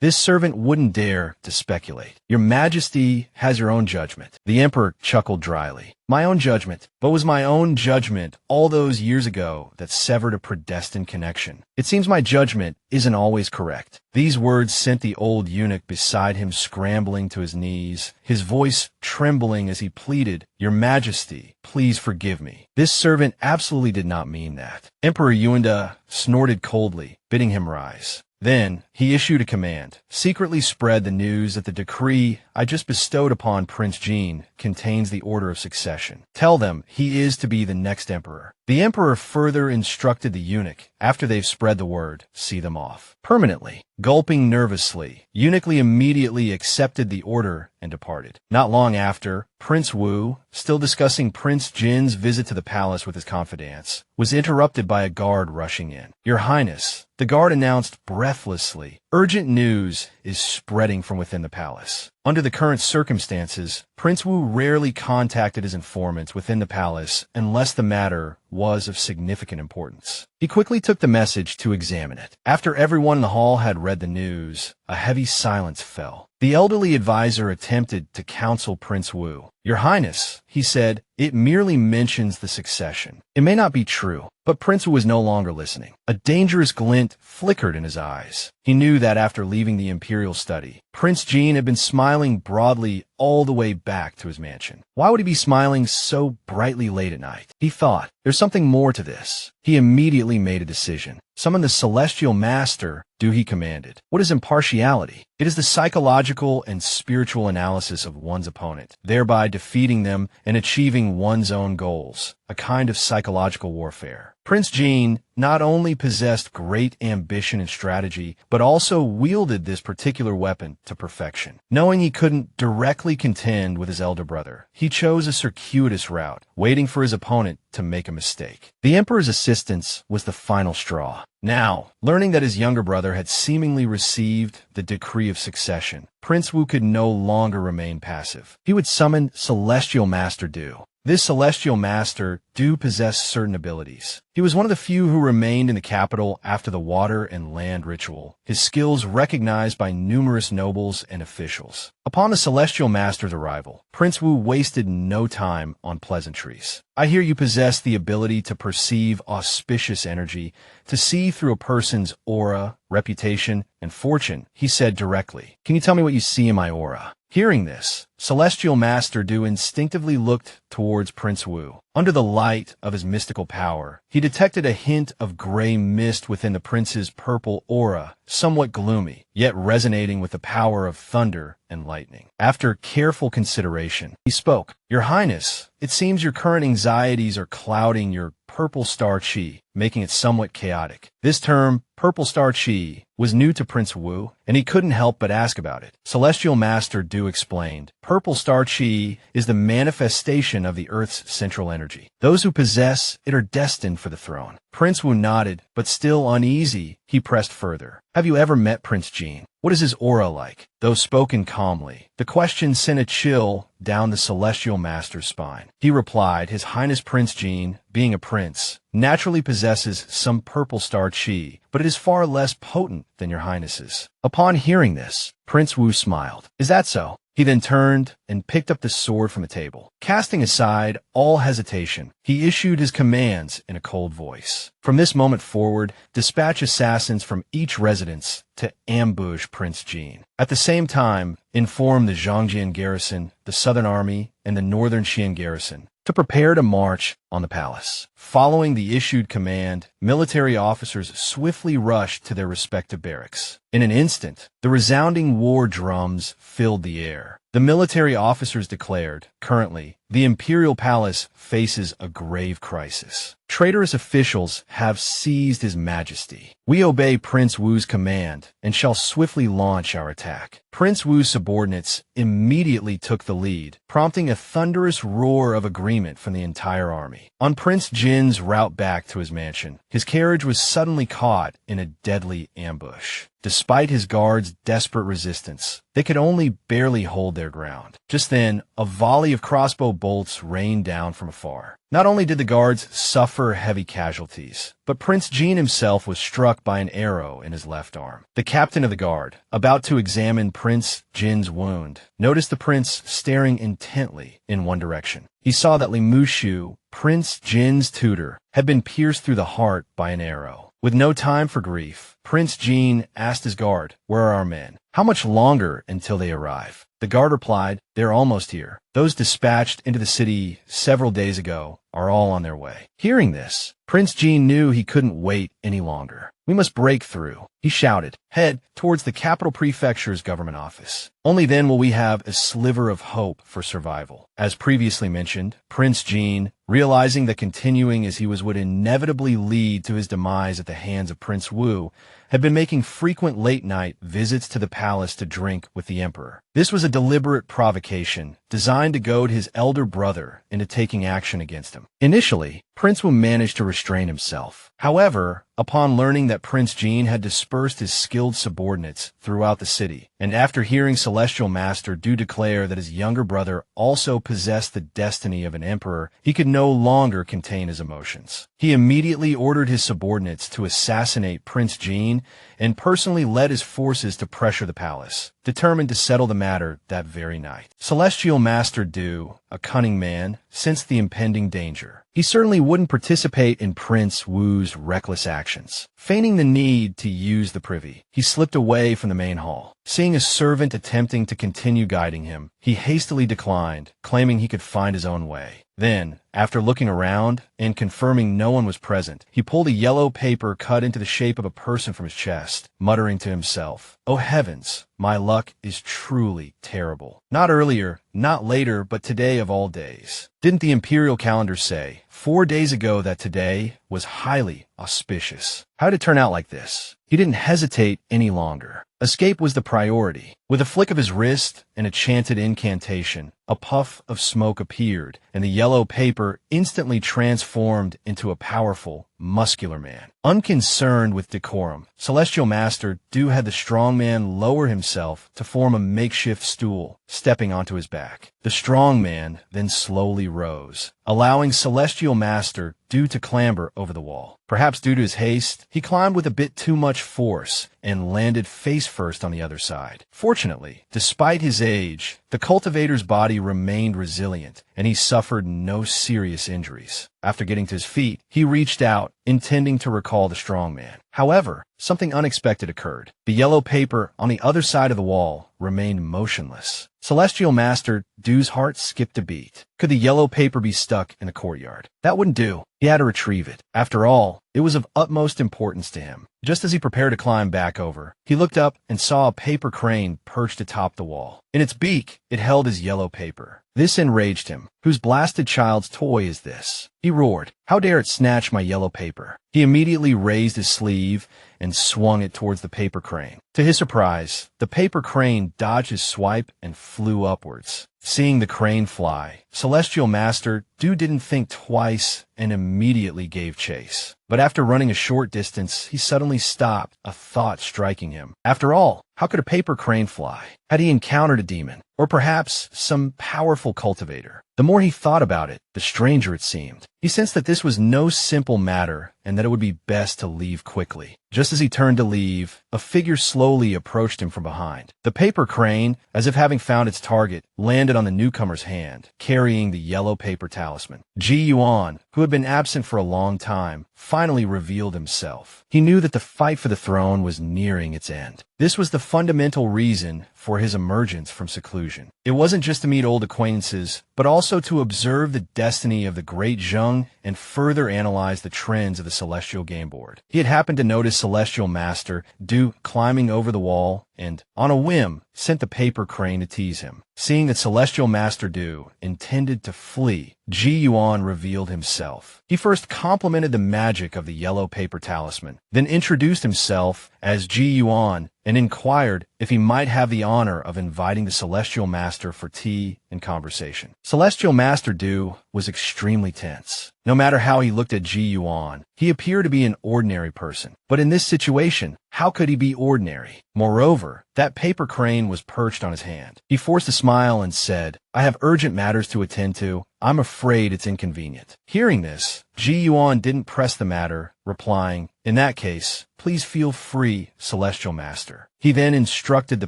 [SPEAKER 1] This servant wouldn't dare to speculate. "Your Majesty has your own judgment." The emperor chuckled dryly. "My own judgment? What was my own judgment all those years ago that severed a predestined connection? It seems my judgment isn't always correct." These words sent the old eunuch beside him scrambling to his knees, his voice trembling as he pleaded, "Your Majesty, please forgive me. This servant absolutely did not mean that." Emperor Yuanda snorted coldly, bidding him rise. Then, he issued a command, secretly spread the news that the decree I just bestowed upon Prince Jin contains the order of succession. Tell them he is to be the next emperor. The emperor further instructed the eunuch, after they've spread the word, see them off. Permanently. Gulping nervously, eunuch immediately accepted the order and departed. Not long after, Prince Wu, still discussing Prince Jin's visit to the palace with his confidants, was interrupted by a guard rushing in. Your Highness, the guard announced breathlessly, urgent news is spreading from within the palace. Under the current circumstances, Prince Wu rarely contacted his informants within the palace unless the matter was of significant importance. He quickly took the message to examine it. After everyone in the hall had read the news, a heavy silence fell. The elderly advisor attempted to counsel Prince Wu. Your Highness, he said, it merely mentions the succession. It may not be true, but Prince Wu was no longer listening. A dangerous glint flickered in his eyes. He knew that after leaving the imperial study, Prince Jin had been smiling broadly all the way back to his mansion. Why would he be smiling so brightly late at night? He thought, there's something more to this. He immediately made a decision. Summon the celestial master, he commanded. What is impartiality? It is the psychological and spiritual analysis of one's opponent, thereby defeating them and achieving one's own goals, a kind of psychological warfare. Prince Jin not only possessed great ambition and strategy, but also wielded this particular weapon to perfection. Knowing he couldn't directly contend with his elder brother, he chose a circuitous route, waiting for his opponent to make a mistake. The emperor's assistance was the final straw. Now, learning that his younger brother had seemingly received the decree of succession, Prince Wu could no longer remain passive. He would summon Celestial Master Du. This Celestial Master possessed certain abilities. He was one of the few who remained in the capital after the water and land ritual, his skills recognized by numerous nobles and officials. Upon the Celestial Master's arrival, Prince Wu wasted no time on pleasantries. I hear you possess the ability to perceive auspicious energy, to see through a person's aura, reputation, and fortune, he said directly. Can you tell me what you see in my aura? Hearing this, Celestial Master Du instinctively looked towards Prince Wu. Under the light of his mystical power, he detected a hint of gray mist within the prince's purple aura, somewhat gloomy, yet resonating with the power of thunder and lightning. After careful consideration, he spoke. Your Highness, it seems your current anxieties are clouding your purple star chi, making it somewhat chaotic. This term, purple star chi, was new to Prince Wu, and he couldn't help but ask about it. Celestial Master Du explained, purple star chi is the manifestation of the Earth's central energy. Those who possess it are destined for the throne. Prince Wu nodded, but still uneasy, he pressed further. Have you ever met Prince Jin? What is his aura like? Though spoken calmly, the question sent a chill down the Celestial Master's spine. He replied, His Highness Prince Jin, being a prince, naturally possesses some purple star chi, but it is far less potent than your Highness's. Upon hearing this, Prince Wu smiled. Is that so? He then turned and picked up the sword from the table. Casting aside all hesitation, he issued his commands in a cold voice. From this moment forward, dispatch assassins from each residence to ambush Prince Jin. At the same time, inform the Zhangjian garrison, the Southern Army, and the Northern Xian garrison to prepare to march on the palace. Following the issued command, military officers swiftly rushed to their respective barracks. In an instant, the resounding war drums filled the air. The military officers declared, currently, the imperial palace faces a grave crisis. Traitorous officials have seized His Majesty. We obey Prince Wu's command and shall swiftly launch our attack. Prince Wu's subordinates immediately took the lead, prompting a thunderous roar of agreement from the entire army. On Prince Jin's route back to his mansion, his carriage was suddenly caught in a deadly ambush. Despite his guards' desperate resistance, they could only barely hold their ground. Just then, a volley of crossbow bolts rained down from afar. Not only did the guards suffer heavy casualties, but Prince Jin himself was struck by an arrow in his left arm. The captain of the guard, about to examine Prince Jin's wound, noticed the prince staring intently in one direction. He saw that Li Mushu, Prince Jin's tutor, had been pierced through the heart by an arrow. With no time for grief, Prince Jin asked his guard, Where are our men? How much longer until they arrive? The guard replied, They're almost here. Those dispatched into the city several days ago are all on their way. Hearing this, Prince Jin knew he couldn't wait any longer. We must break through. he shouted. Head towards the capital prefecture's government office. Only then will we have a sliver of hope for survival. As previously mentioned, Prince Jean, realizing that continuing as he was would inevitably lead to his demise at the hands of Prince Wu, had been making frequent late-night visits to the palace to drink with the emperor. This was a deliberate provocation designed to goad his elder brother into taking action against him. Initially, Prince Wu managed to restrain himself. However, upon learning that Prince Jean had dispersed his skilled subordinates throughout the city, and after hearing Celestial Master Du declare that his younger brother also possessed the destiny of an emperor, he could no longer contain his emotions. He immediately ordered his subordinates to assassinate Prince Jean and personally led his forces to pressure the palace, determined to settle the matter that very night. Celestial Master Du, a cunning man, sensed the impending danger. He certainly wouldn't participate in Prince Wu's reckless actions. Feigning the need to use the privy, he slipped away from the main hall. Seeing a servant attempting to continue guiding him, he hastily declined, claiming he could find his own way. Then, after looking around and confirming no one was present, he pulled a yellow paper cut into the shape of a person from his chest, muttering to himself, "Oh heavens, my luck is truly terrible. Not earlier, not later, but today of all days. Didn't the imperial calendar say 4 days ago that today was highly auspicious? How did it turn out like this?" He didn't hesitate any longer. Escape was the priority. With a flick of his wrist and a chanted incantation, a puff of smoke appeared, and the yellow paper instantly transformed into a powerful, muscular man. Unconcerned with decorum, Celestial Master Du had the strong man lower himself to form a makeshift stool, stepping onto his back. The strong man then slowly rose, allowing Celestial Master Du to clamber over the wall. Perhaps due to his haste, he climbed with a bit too much force and landed face first on the other side. Fortunately, despite his age, the cultivator's body remained resilient, and he suffered no serious injuries. After getting to his feet, he reached out, intending to recall the strong man. However, something unexpected occurred. The yellow paper on the other side of the wall remained motionless. Celestial Master Du's heart skipped a beat. Could the yellow paper be stuck in the courtyard? That wouldn't do. He had to retrieve it. After all, it was of utmost importance to him. Just as he prepared to climb back over, he looked up and saw a paper crane perched atop the wall. In its beak, it held his yellow paper. This enraged him. Whose blasted child's toy is this? He roared. How dare it snatch my yellow paper? He immediately raised his sleeve and swung it towards the paper crane. To his surprise, the paper crane dodged his swipe and flew upwards. Seeing the crane fly, Celestial Master Du didn't think twice and immediately gave chase. But after running a short distance, he suddenly stopped, a thought striking him. After all, how could a paper crane fly? Had he encountered a demon? Or perhaps some powerful cultivator? The more he thought about it, the stranger it seemed. He sensed that this was no simple matter and that it would be best to leave quickly. Just as he turned to leave, a figure slowly approached him from behind. The paper crane, as if having found its target, landed on the newcomer's hand, carrying the yellow paper talisman. Ji Yuan, who had been absent for a long time, finally revealed himself. He knew that the fight for the throne was nearing its end. This was the fundamental reason for his emergence from seclusion. It wasn't just to meet old acquaintances, but also to observe the destiny of the great Zheng and further analyze the trends of the Celestial Game Board. He had happened to notice Celestial Master Du climbing over the wall and, on a whim, sent the paper crane to tease him. Seeing that Celestial Master Du intended to flee, Ji Yuan revealed himself. He first complimented the magic of the yellow paper talisman, then introduced himself as Ji Yuan and inquired if he might have the honor of inviting the Celestial Master for tea and conversation. Celestial Master Du was extremely tense. No matter how he looked at Ji Yuan, he appeared to be an ordinary person. But in this situation, how could he be ordinary? Moreover, that paper crane was perched on his hand. He forced a smile and said, "I have urgent matters to attend to. I'm afraid it's inconvenient." Hearing this, Ji Yuan didn't press the matter, replying, "In that case, please feel free, Celestial Master." He then instructed the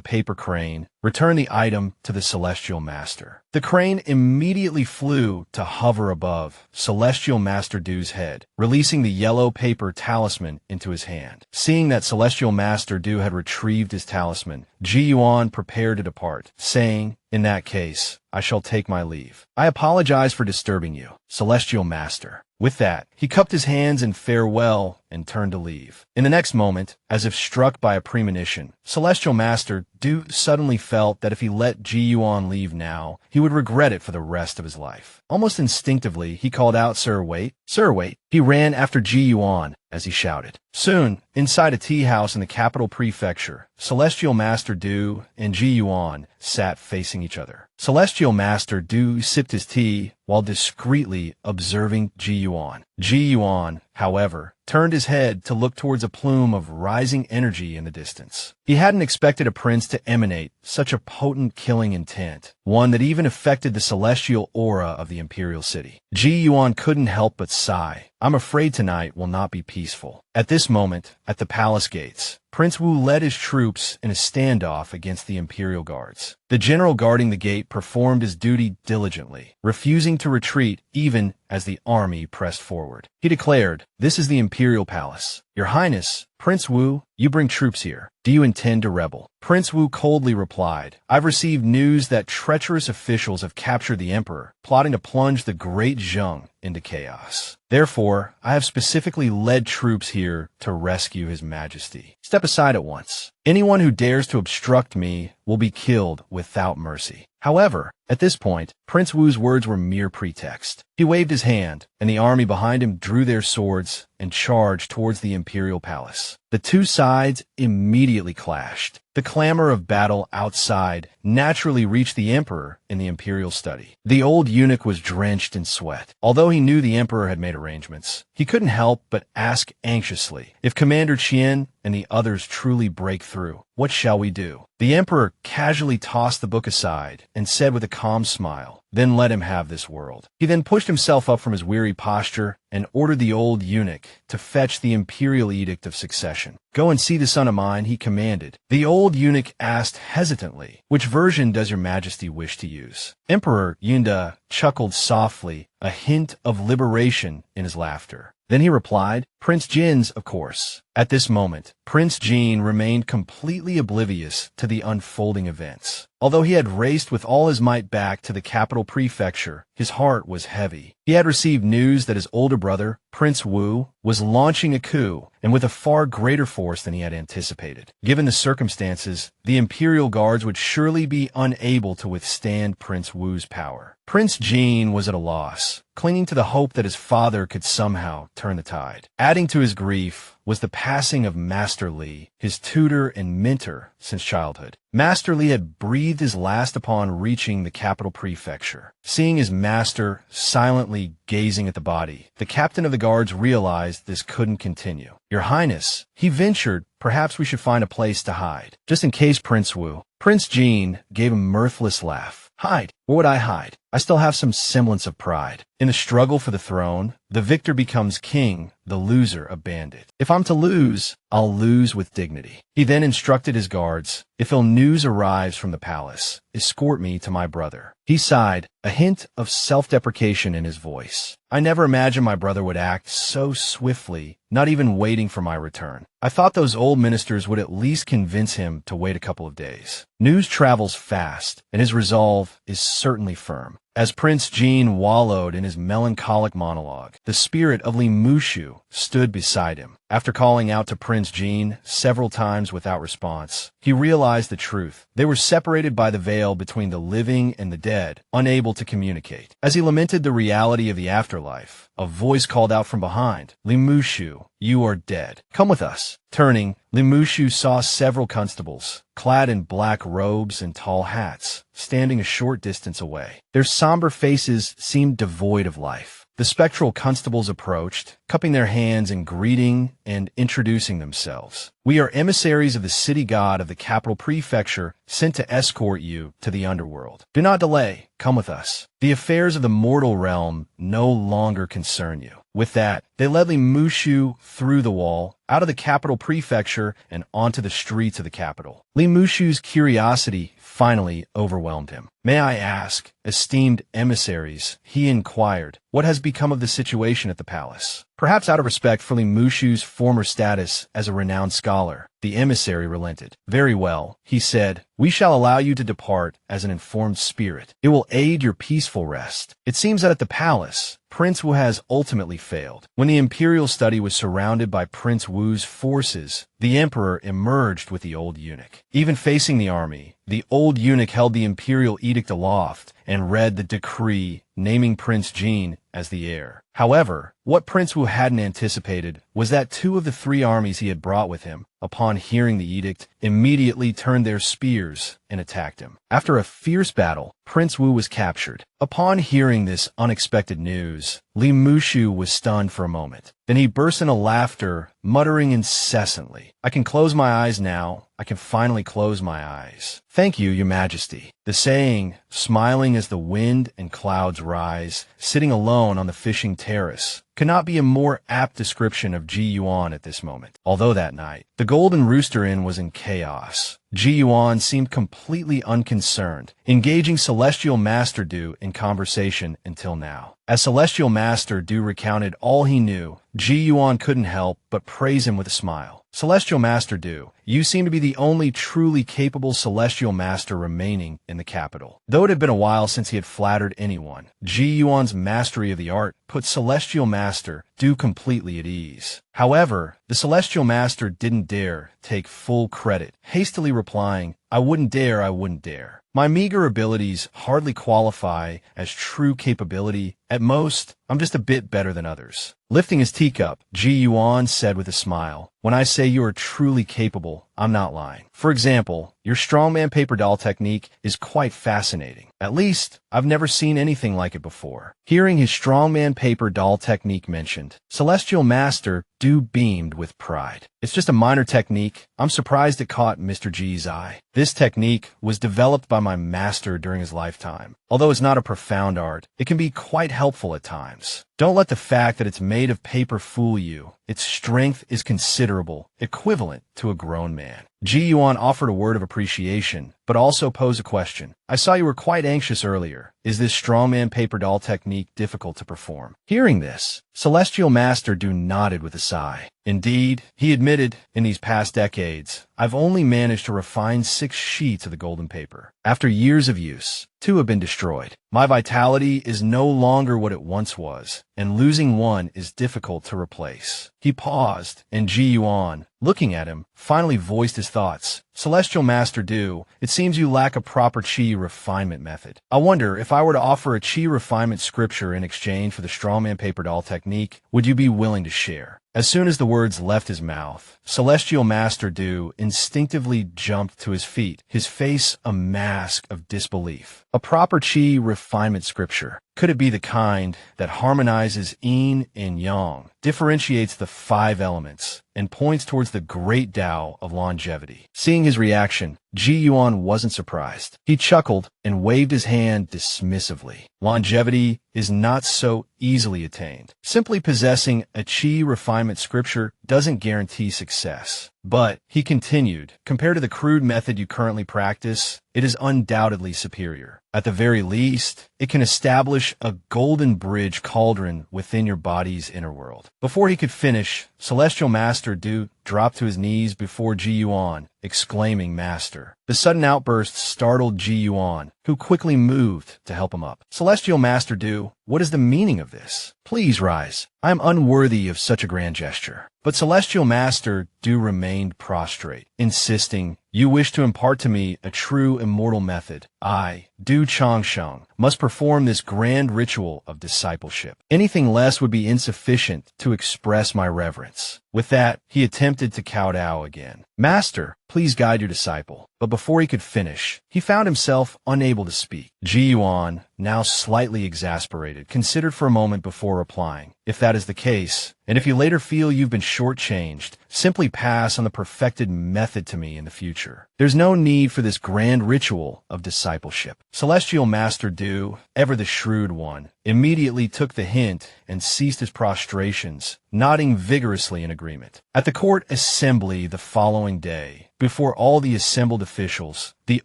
[SPEAKER 1] paper crane, return the item to the Celestial Master. The crane immediately flew to hover above Celestial Master Du's head, releasing the yellow paper talisman into his hand. Seeing that Celestial Master Du had retrieved his talisman, Ji Yuan prepared to depart, saying, "In that case, I shall take my leave. I apologize for disturbing you, Celestial Master." With that, he cupped his hands in farewell and turned to leave. In the next moment, as if struck by a premonition, Celestial Master Du suddenly felt that if he let Ji Yuan leave now, he would regret it for the rest of his life. Almost instinctively, he called out, "Sir, wait! Sir, wait!" He ran after Ji Yuan as he shouted. Soon, inside a tea house in the capital prefecture, Celestial Master Du and Ji Yuan sat facing each other. Celestial Master Du sipped his tea while discreetly observing Ji Yuan. Ji Yuan, however, turned his head to look towards a plume of rising energy in the distance. He hadn't expected a prince to emanate such a potent killing intent, one that even affected the celestial aura of the imperial city. Ji Yuan couldn't help but sigh. "I'm afraid tonight will not be peaceful." At this moment, at the palace gates, Prince Wu led his troops in a standoff against the imperial guards. The general guarding the gate performed his duty diligently, refusing to retreat even as the army pressed forward. He declared, "This is the imperial palace. Your Highness, Prince Wu, you bring troops here. Do you intend to rebel?" Prince Wu coldly replied, "I've received news that treacherous officials have captured the emperor, plotting to plunge the great Zheng into chaos. Therefore, I have specifically led troops here to rescue His Majesty. Step aside at once. Anyone who dares to obstruct me will be killed without mercy." However, at this point, Prince Wu's words were mere pretext. He waved his hand, and the army behind him drew their swords and charged towards the imperial palace. The two sides immediately clashed. The clamor of battle outside naturally reached the emperor in the imperial study. The old eunuch was drenched in sweat. Although he knew the emperor had made arrangements, he couldn't help but ask anxiously, "If Commander Qian and the others truly break through, what shall we do?" The emperor casually tossed the book aside and said with a calm smile, "Then let him have this world." He then pushed himself up from his weary posture and ordered the old eunuch to fetch the imperial edict of succession. "Go and see the son of mine," he commanded. The old eunuch asked hesitantly, "Which version does your majesty wish to use?" Emperor Yunda chuckled softly, a hint of liberation in his laughter. Then he replied, "Prince Jin's, of course." At this moment, Prince Jin remained completely oblivious to the unfolding events. Although he had raced with all his might back to the capital prefecture, his heart was heavy. He had received news that his older brother, Prince Wu, was launching a coup, and with a far greater force than he had anticipated. Given the circumstances, the imperial guards would surely be unable to withstand Prince Wu's power. Prince Jin was at a loss, clinging to the hope that his father could somehow turn the tide. Adding to his grief was the passing of Master Li, his tutor and mentor since childhood. Master Li had breathed his last upon reaching the capital prefecture. Seeing his master silently gazing at the body, the captain of the guards realized this couldn't continue. "Your Highness," he ventured, "perhaps we should find a place to hide, just in case Prince Wu." Prince Jin gave a mirthless laugh. "Hide? Where would I hide? I still have some semblance of pride. In the struggle for the throne, the victor becomes king, the loser a bandit. If I'm to lose, I'll lose with dignity." He then instructed his guards, "If ill news arrives from the palace, escort me to my brother." He sighed, a hint of self-deprecation in his voice. "I never imagined my brother would act so swiftly, not even waiting for my return. I thought those old ministers would at least convince him to wait a couple of days." News travels fast, and his resolve is certainly firm. As Prince Jin wallowed in his melancholic monologue, the spirit of Li Mushu stood beside him. After calling out to Prince Jin several times without response, he realized the truth. They were separated by the veil between the living and the dead, unable to communicate. As he lamented the reality of the afterlife, a voice called out from behind, "Li Mushu, you are dead. Come with us." Turning, Li Mushu saw several constables, clad in black robes and tall hats, standing a short distance away. Their somber faces seemed devoid of life. The spectral constables approached, cupping their hands and greeting and introducing themselves. "We are emissaries of the city god of the capital prefecture, sent to escort you to the underworld. Do not delay. Come with us. The affairs of the mortal realm no longer concern you." With that, they led Li Mushu through the wall, out of the capital prefecture, and onto the streets of the capital. Li Mushu's curiosity finally overwhelmed him. "May I ask, esteemed emissaries," he inquired, "what has become of the situation at the palace?" Perhaps out of respect for Li Mushu's former status as a renowned scholar, the emissary relented. "Very well," he said. "We shall allow you to depart as an informed spirit. It will aid your peaceful rest. It seems that at the palace, Prince Wu has ultimately failed. When the imperial study was surrounded by Prince Wu's forces, the emperor emerged with the old eunuch. Even facing the army, the old eunuch held the imperial edict aloft and read the decree naming Prince Jin as the heir. However, what Prince Wu hadn't anticipated was that 2 of the 3 armies he had brought with him, upon hearing the edict, immediately turned their spears and attacked him. After a fierce battle, Prince Wu was captured. Upon hearing this unexpected news, Li Mushu was stunned for a moment. Then he burst into laughter, muttering incessantly, "I can close my eyes now. I can finally close my eyes. Thank you, Your Majesty." The saying, smiling as the wind and clouds rise, sitting alone on the fishing terrace, could not be a more apt description of Ji Yuan at this moment. Although that night, the Golden Rooster Inn was in chaos, Ji Yuan seemed completely unconcerned, engaging Celestial Master Du in conversation until now. As Celestial Master Du recounted all he knew, Ji Yuan couldn't help but praise him with a smile. "Celestial Master Du, you seem to be the only truly capable Celestial Master remaining in the capital." Though it had been a while since he had flattered anyone, Ji Yuan's mastery of the art put Celestial Master Du completely at ease. However, the Celestial Master didn't dare take full credit, hastily replying, I wouldn't dare. My meager abilities hardly qualify as true capability. At most, I'm just a bit better than others." Lifting his teacup, Ji Yuan said with a smile, "When I say you are truly capable, I'm not lying. For example, your strongman paper doll technique is quite fascinating. At least, I've never seen anything like it before." Hearing his strongman paper doll technique mentioned, Celestial Master Du beamed with pride. "It's just a minor technique. I'm surprised it caught Mr. G's eye. This technique was developed by my master during his lifetime. Although it's not a profound art, it can be quite helpful at times. Don't let the fact that it's made of paper fool you. Its strength is considerable, equivalent to a grown man." Ji Yuan offered a word of appreciation, but also posed a question. "I saw you were quite anxious earlier. Is this strongman paper doll technique difficult to perform?" Hearing this, Celestial Master Du nodded with a sigh. Indeed, he admitted, in these past decades, I've only managed to refine 6 sheets of the golden paper. After years of use, 2 have been destroyed. My vitality is no longer what it once was, and losing one is difficult to replace. He paused, and Ji Yuan, looking at him, finally voiced his thoughts. "Celestial Master Du, it seems you lack a proper chi refinement method. I wonder if I were to offer a chi refinement scripture in exchange for the strongman paper doll technique, would you be willing to share?" As soon as the words left his mouth, Celestial Master Du instinctively jumped to his feet, his face a mask of disbelief. A proper chi refinement scripture. Could it be the kind that harmonizes yin and yang, differentiates the 5 elements, and points towards the great Tao of longevity? Seeing his reaction, Ji Yuan wasn't surprised. He chuckled and waved his hand dismissively. Longevity is not so easily attained. Simply possessing a chi refinement scripture doesn't guarantee success. But, he continued, compared to the crude method you currently practice, it is undoubtedly superior. At the very least, it can establish a golden bridge cauldron within your body's inner world. Before he could finish, Celestial Master Du dropped to his knees before Ji Yuan, exclaiming, "Master." The sudden outburst startled Ji Yuan, who quickly moved to help him up. "Celestial Master Du, what is the meaning of this? Please rise. I am unworthy of such a grand gesture." But Celestial Master Du remained prostrate, insisting, "You wish to impart to me a true immortal method. I, Du Changsheng, must perform this grand ritual of discipleship. Anything less would be insufficient to express my reverence." With that, he attempted to kowtow again. "Master, please guide your disciple." but before he could finish, he found himself unable to speak. Ji Yuan, now slightly exasperated, considered for a moment before replying. If that is the case, and if you later feel you've been shortchanged, simply pass on the perfected method to me in the future. There's no need for this grand ritual of discipleship. Celestial Master Du, ever the shrewd one, immediately took the hint and ceased his prostrations, nodding vigorously in agreement. At the court assembly the following day, before all the assembled officials, the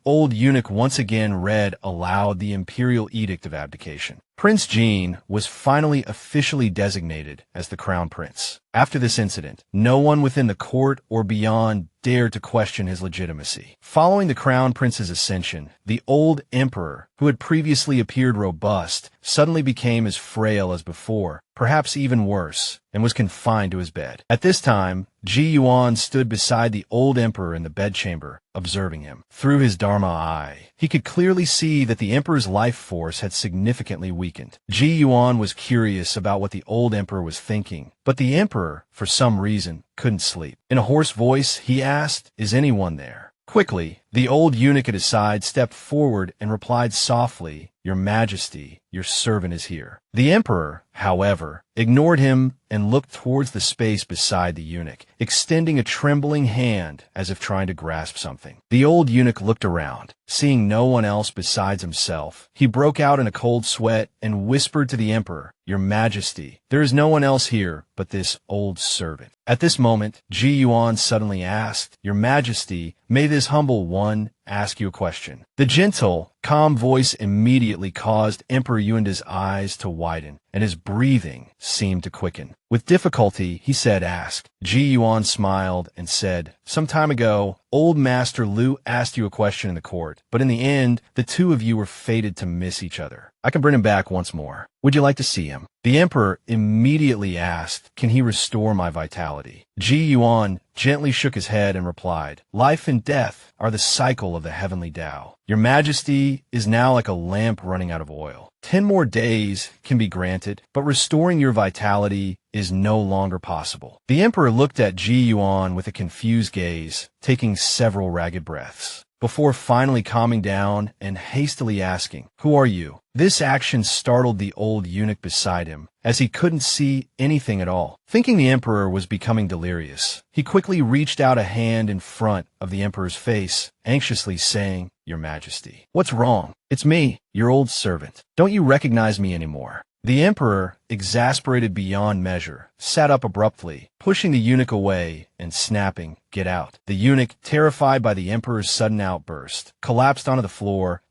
[SPEAKER 1] old eunuch once again read aloud the imperial edict of abdication. Prince Jin was finally officially designated as the crown prince. After this incident, no one within the court or beyond dared to question his legitimacy. Following the crown prince's ascension, the old emperor, who had previously appeared robust, suddenly became as frail as before, perhaps even worse, and was confined to his bed. At this time, Ji Yuan stood beside the old emperor in the bedchamber, observing him. Through his Dharma eye, he could clearly see that the emperor's life force had significantly weakened. Ji Yuan was curious about what the old emperor was thinking, but the emperor, for some reason, couldn't sleep. In a hoarse voice, he asked, "Is anyone there?" Quickly, the old eunuch at his side stepped forward and replied softly, "Your Majesty, your servant is here." The emperor, however, ignored him and looked towards the space beside the eunuch, extending a trembling hand as if trying to grasp something. The old eunuch looked around. Seeing no one else besides himself, he broke out in a cold sweat and whispered to the emperor, "Your Majesty, there is no one else here but this old servant." At this moment, Ji Yuan suddenly asked, "Your Majesty, may this humble one ask you a question?" The gentle, calm voice immediately caused Emperor Yuanda's eyes to widen, and his breathing seemed to quicken. With difficulty, he said, "Ask." Ji Yuan smiled and said, "Some time ago, old Master Lu asked you a question in the court, but in the end, the two of you were fated to miss each other. I can bring him back once more. Would you like to see him?" The emperor immediately asked, "Can he restore my vitality?" Ji Yuan gently shook his head and replied, "Life and death are the cycle of the heavenly Tao. Your Majesty is now like a lamp running out of oil. 10 more days can be granted, but restoring your vitality is no longer possible." The emperor looked at Ji Yuan with a confused gaze, taking several ragged breaths, before finally calming down and hastily asking, "Who are you?" This action startled the old eunuch beside him, as he couldn't see anything at all. Thinking the emperor was becoming delirious, he quickly reached out a hand in front of the emperor's face, anxiously saying, "Your Majesty." "What's wrong?" "It's me, your old servant. Don't you recognize me anymore?" The emperor, exasperated beyond measure, sat up abruptly, pushing the eunuch away and snapping, "Get out." The eunuch, terrified by the emperor's sudden outburst, collapsed onto the floor,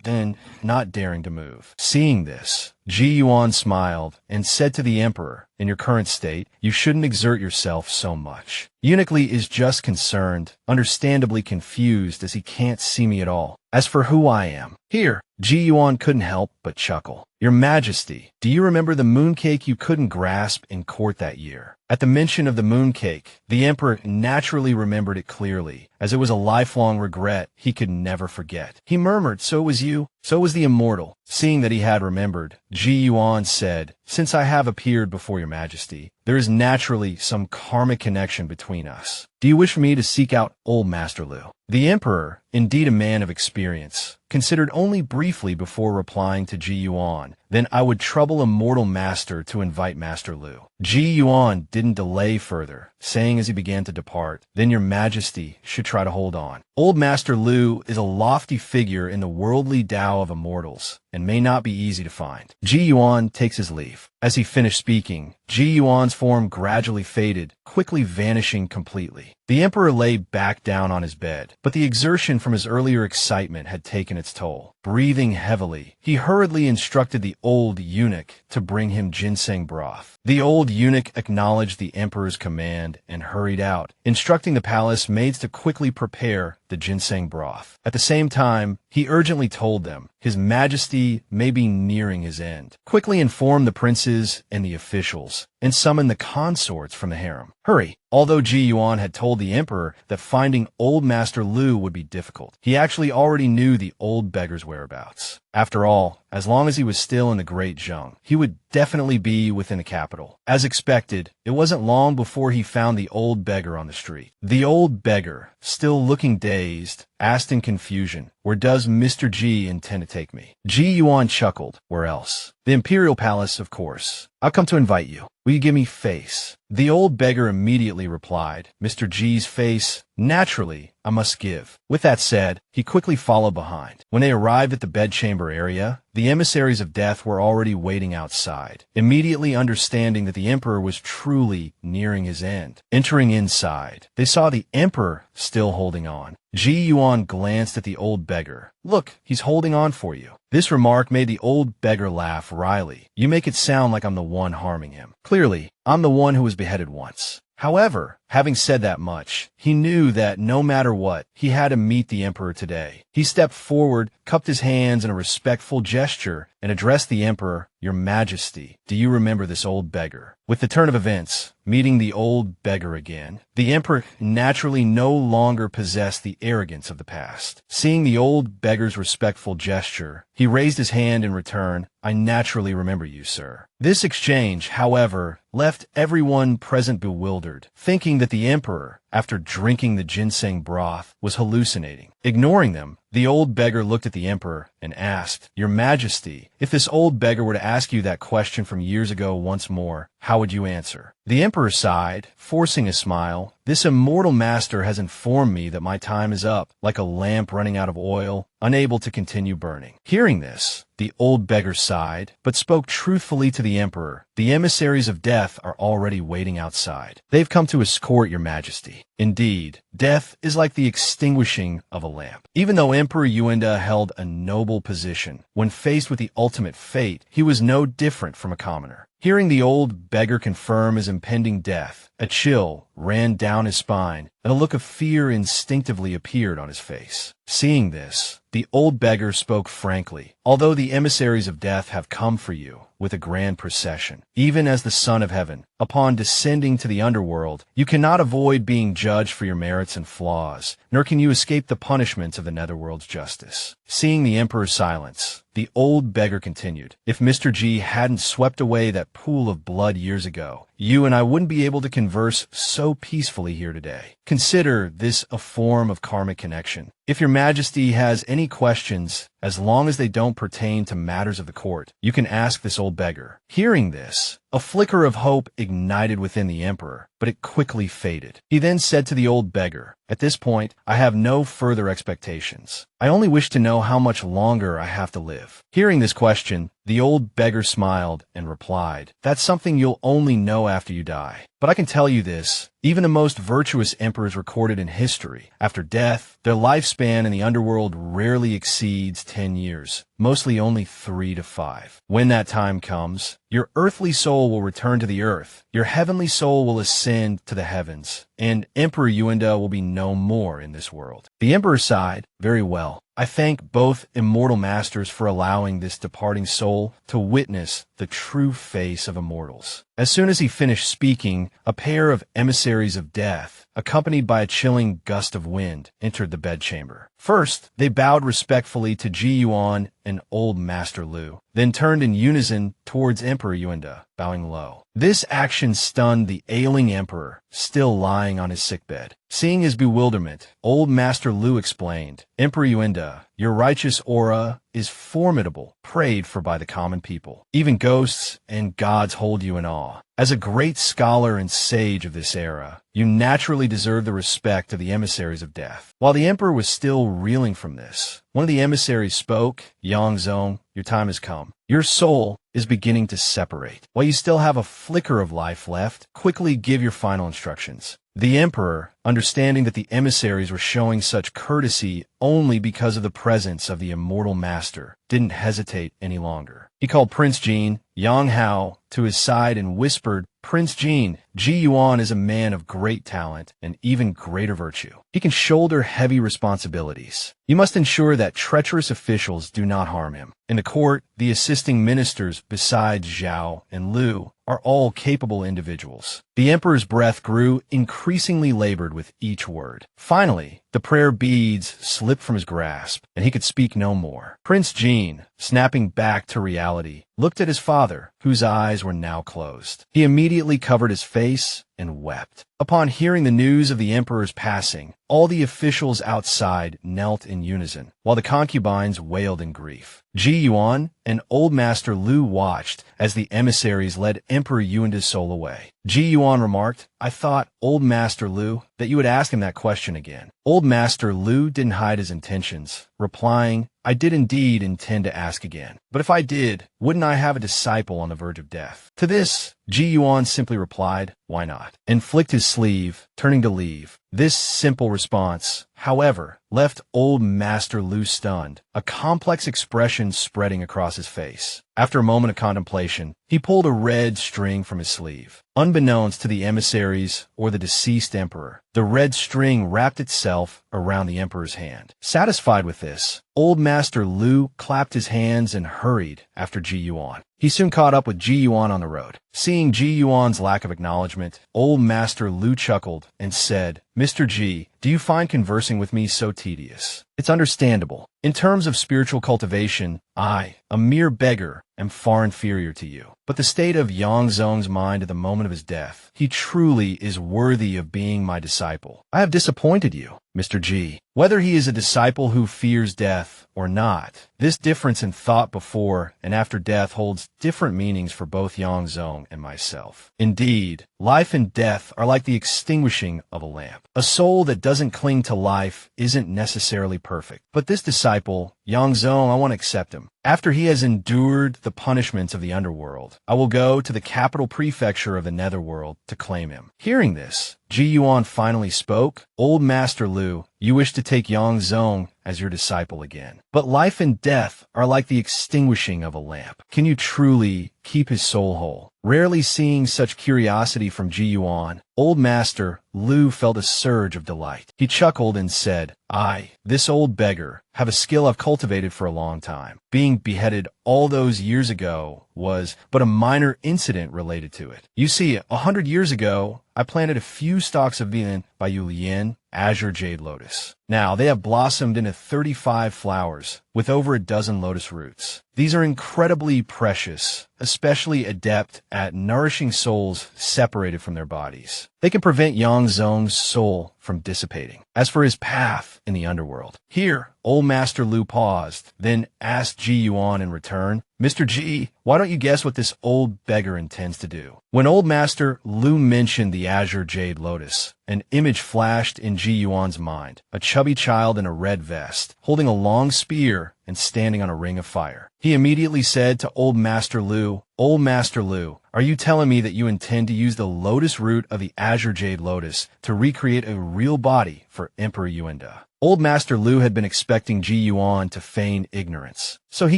[SPEAKER 1] then not daring to move. Seeing this, Ji Yuan smiled and said to the emperor, "In your current state, you shouldn't exert yourself so much." Eunuch is just concerned, understandably confused as he can't see me at all. As for who I am, here, Ji Yuan couldn't help but chuckle. "Your Majesty, do you remember the mooncake you couldn't grasp in court that year?" At the mention of the mooncake, the emperor naturally remembered it clearly, as it was a lifelong regret he could never forget. He murmured, "So it was you? So it was the Immortal." Seeing that he had remembered, Ji Yuan said, "Since I have appeared before your Majesty, there is naturally some karmic connection between us. Do you wish for me to seek out old Master Lu?" The emperor, indeed a man of experience, considered only briefly before replying to Ji Yuan, "Then I would trouble Immortal Master to invite Master Lu." Ji Yuan didn't delay further, saying as he began to depart, "Then your Majesty should try to hold on. Old Master Lu is a lofty figure in the worldly Tao of immortals, and may not be easy to find." Ji Yuan takes his leave. As he finished speaking, Ji Yuan's form gradually faded, quickly vanishing completely. The emperor lay back down on his bed, but the exertion from his earlier excitement had taken its toll. Breathing heavily, he hurriedly instructed the old eunuch to bring him ginseng broth. The old eunuch acknowledged the emperor's command and hurried out, instructing the palace maids to quickly prepare the ginseng broth. At the same time, he urgently told them, His Majesty may be nearing his end. Quickly inform the princes and the officials, and summon the consorts from the harem. Hurry! Although Ji Yuan had told the emperor that finding old Master Lu would be difficult, he actually already knew the old beggar's whereabouts. After all, as long as he was still in the Great Zheng, he would definitely be within the capital. As expected, it wasn't long before he found the old beggar on the street. The old beggar, still looking dazed, asked in confusion, "Where does Mr. G intend to take me?" Ji Yuan chuckled. "Where else? The Imperial Palace, of course. I've come to invite you. Will you give me face?" The old beggar immediately replied, "Mr. G's face, naturally, I must give." With that said, he quickly followed behind. When they arrived at the bedchamber area, the emissaries of death were already waiting outside, immediately understanding that the emperor was truly nearing his end. Entering inside, they saw the emperor still holding on. Ji Yuan glanced at the old beggar. "Look, he's holding on for you." This remark made the old beggar laugh wryly. "You make it sound like I'm the one harming him. Clearly, I'm the one who was beheaded once." However, having said that much, he knew that no matter what, he had to meet the emperor today. He stepped forward, cupped his hands in a respectful gesture, and addressed the emperor, "Your Majesty, do you remember this old beggar?" With the turn of events, meeting the old beggar again, the emperor naturally no longer possessed the arrogance of the past. Seeing the old beggar's respectful gesture, he raised his hand in return. "I naturally remember you, sir." This exchange, however, left everyone present bewildered, thinking that the emperor, after drinking the ginseng broth, was hallucinating. Ignoring them, the old beggar looked at the emperor and asked, "Your Majesty, if this old beggar were to ask you that question from years ago once more, how would you answer?" The emperor sighed, forcing a smile. "This immortal master has informed me that my time is up, like a lamp running out of oil, unable to continue burning." Hearing this, the old beggar sighed, but spoke truthfully to the emperor. "The emissaries of death are already waiting outside. They've come to escort your Majesty." Indeed, death is like the extinguishing of a lamp. Even though Emperor Yuenda held a noble position, when faced with the ultimate fate, he was no different from a commoner. Hearing the old beggar confirm his impending death, a chill ran down his spine, and a look of fear instinctively appeared on his face. Seeing this, the old beggar spoke frankly. "Although the emissaries of death have come for you with a grand procession, even as the Son of Heaven, upon descending to the underworld, you cannot avoid being judged for your merits and flaws, nor can you escape the punishments of the netherworld's justice." Seeing the emperor's silence, the old beggar continued, "If Mr. G hadn't swept away that pool of blood years ago, you and I wouldn't be able to converse so peacefully here today. Consider this a form of karmic connection. If your Majesty has any questions, as long as they don't pertain to matters of the court, you can ask this old beggar." Hearing this, a flicker of hope ignited within the emperor, but it quickly faded. He then said to the old beggar, "At this point, I have no further expectations. I only wish to know how much longer I have to live." Hearing this question, the old beggar smiled and replied, "That's something you'll only know after you die. But I can tell you this, even the most virtuous emperors recorded in history, after death, their lifespan in the underworld rarely exceeds 10 years, mostly only 3 to 5. When that time comes, your earthly soul will return to the earth, your heavenly soul will ascend to the heavens, and Emperor Yuenda will be no more in this world." The emperor sighed, "Very well. I thank both immortal masters for allowing this departing soul to witness the true face of immortals." As soon as he finished speaking, a pair of emissaries of death, accompanied by a chilling gust of wind, entered the bedchamber. First, they bowed respectfully to Ji Yuan and old Master Lu, then turned in unison towards Emperor Yuenda, bowing low. This action stunned the ailing emperor, still lying on his sickbed. Seeing his bewilderment, old Master Lu explained, "Emperor Yuenda, your righteous aura is formidable, prayed for by the common people. Even ghosts and gods hold you in awe. As a great scholar and sage of this era, you naturally deserve the respect of the emissaries of death." While the emperor was still reeling from this, one of the emissaries spoke, "Yang Zong, your time has come. Your soul is beginning to separate. While you still have a flicker of life left, quickly give your final instructions." The emperor, understanding that the emissaries were showing such courtesy only because of the presence of the immortal master, didn't hesitate any longer. He called Prince Jin, Yang Hao, to his side and whispered, "Prince Jin, Ji Yuan is a man of great talent and even greater virtue. He can shoulder heavy responsibilities. You must ensure that treacherous officials do not harm him. In the court, the assisting ministers, besides Zhao and Lu, are all capable individuals. The emperor's breath grew increasingly labored with each word. Finally, the prayer beads slipped from his grasp, and he could speak no more. Prince Jean, snapping back to reality, looked at his father, whose eyes were now closed. He immediately covered his face and wept. Upon hearing the news of the emperor's passing, all the officials outside knelt in unison, while the concubines wailed in grief. Ji Yuan and Old Master Lu watched as the emissaries led Emperor Yuanda's soul away. Ji Yuan remarked, "I thought, Old Master Lu, that you would ask him that question again." Old Master Lu didn't hide his intentions, replying, "I did indeed intend to ask again. But if I did, wouldn't I have a disciple on the verge of death?" To this, Ji Yuan simply replied, "Why not?" and flicked his sleeve, turning to leave. This simple response, however, left Old Master Lu stunned, a complex expression spreading across his face. After a moment of contemplation, he pulled a red string from his sleeve. Unbeknownst to the emissaries or the deceased emperor, the red string wrapped itself around the emperor's hand. Satisfied with this, Old Master Lu clapped his hands and hurried after Ji Yuan. He soon caught up with Ji Yuan on the road. Seeing Ji Yuan's lack of acknowledgement, Old Master Lu chuckled and said, "Mr. Ji, do you find conversing with me so tedious? It's understandable. In terms of spiritual cultivation, I, a mere beggar, am far inferior to you. But the state of Yang Zong's mind at the moment of his death, he truly is worthy of being my disciple. I have disappointed you, Mr. Ji. Whether he is a disciple who fears death or not, this difference in thought before and after death holds different meanings for both Yang Zong and myself. Indeed, life and death are like the extinguishing of a lamp. A soul that doesn't cling to life isn't necessarily perfect. But this disciple, Yang Zong, I want to accept him. After he has endured the punishments of the underworld, I will go to the capital prefecture of the netherworld to claim him." Hearing this, Ji Yuan finally spoke. "Old Master Lu, you wish to take Yang Zong as your disciple again. But life and death are like the extinguishing of a lamp. Can you truly keep his soul whole?" Rarely seeing such curiosity from Ji Yuan, Old Master Lu felt a surge of delight. He chuckled and said, "I, this old beggar, have a skill I've cultivated for a long time. Being beheaded all those years ago was but a minor incident related to it. You see, 100 years ago, I planted a few stalks of Vian by Yulian, Azure Jade Lotus. Now, they have blossomed into 35 flowers, with over a dozen lotus roots. These are incredibly precious, especially adept at nourishing souls separated from their bodies. They can prevent Yang Zong's soul from dissipating. As for his path in the underworld." Here, Old Master Lu paused, then asked Ji Yuan in return, "Mr. Ji, why don't you guess what this old beggar intends to do?" When Old Master Lu mentioned the Azure Jade Lotus, an image flashed in Ji Yuan's mind, a chubby child in a red vest, holding a long spear and standing on a ring of fire. He immediately said to Old Master Lu, "Old Master Lu, are you telling me that you intend to use the lotus root of the Azure Jade Lotus to recreate a real body for Emperor Yuanda?" Old Master Lu had been expecting Ji Yuan to feign ignorance, so he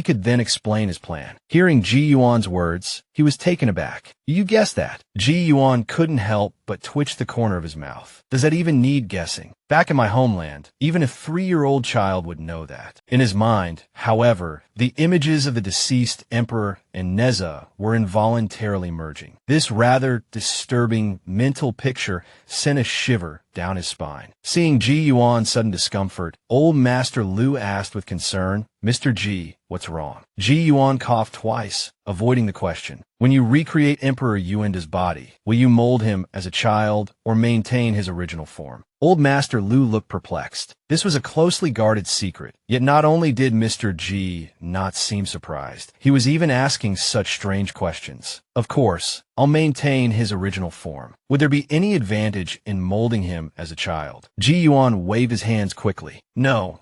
[SPEAKER 1] could then explain his plan. Hearing Ji Yuan's words, he was taken aback. You guessed that. Ji Yuan couldn't help but twitch the corner of his mouth. Does that even need guessing? Back in my homeland, even a 3-year-old child would know that. In his mind, however, the images of the deceased emperor and Neza were involuntarily merging. This rather disturbing mental picture sent a shiver down his spine. Seeing Ji Yuan's sudden discomfort, Old Master Lu asked with concern, "Mr. Ji, what's wrong?" Ji Yuan coughed twice, avoiding the question. "When you recreate Emperor Yuanda's body, will you mold him as a child or maintain his original form?" Old Master Lu looked perplexed. This was a closely guarded secret. Yet not only did Mr. Ji not seem surprised, he was even asking such strange questions. "Of course, I'll maintain his original form. Would there be any advantage in molding him as a child?" Ji Yuan waved his hands quickly. No.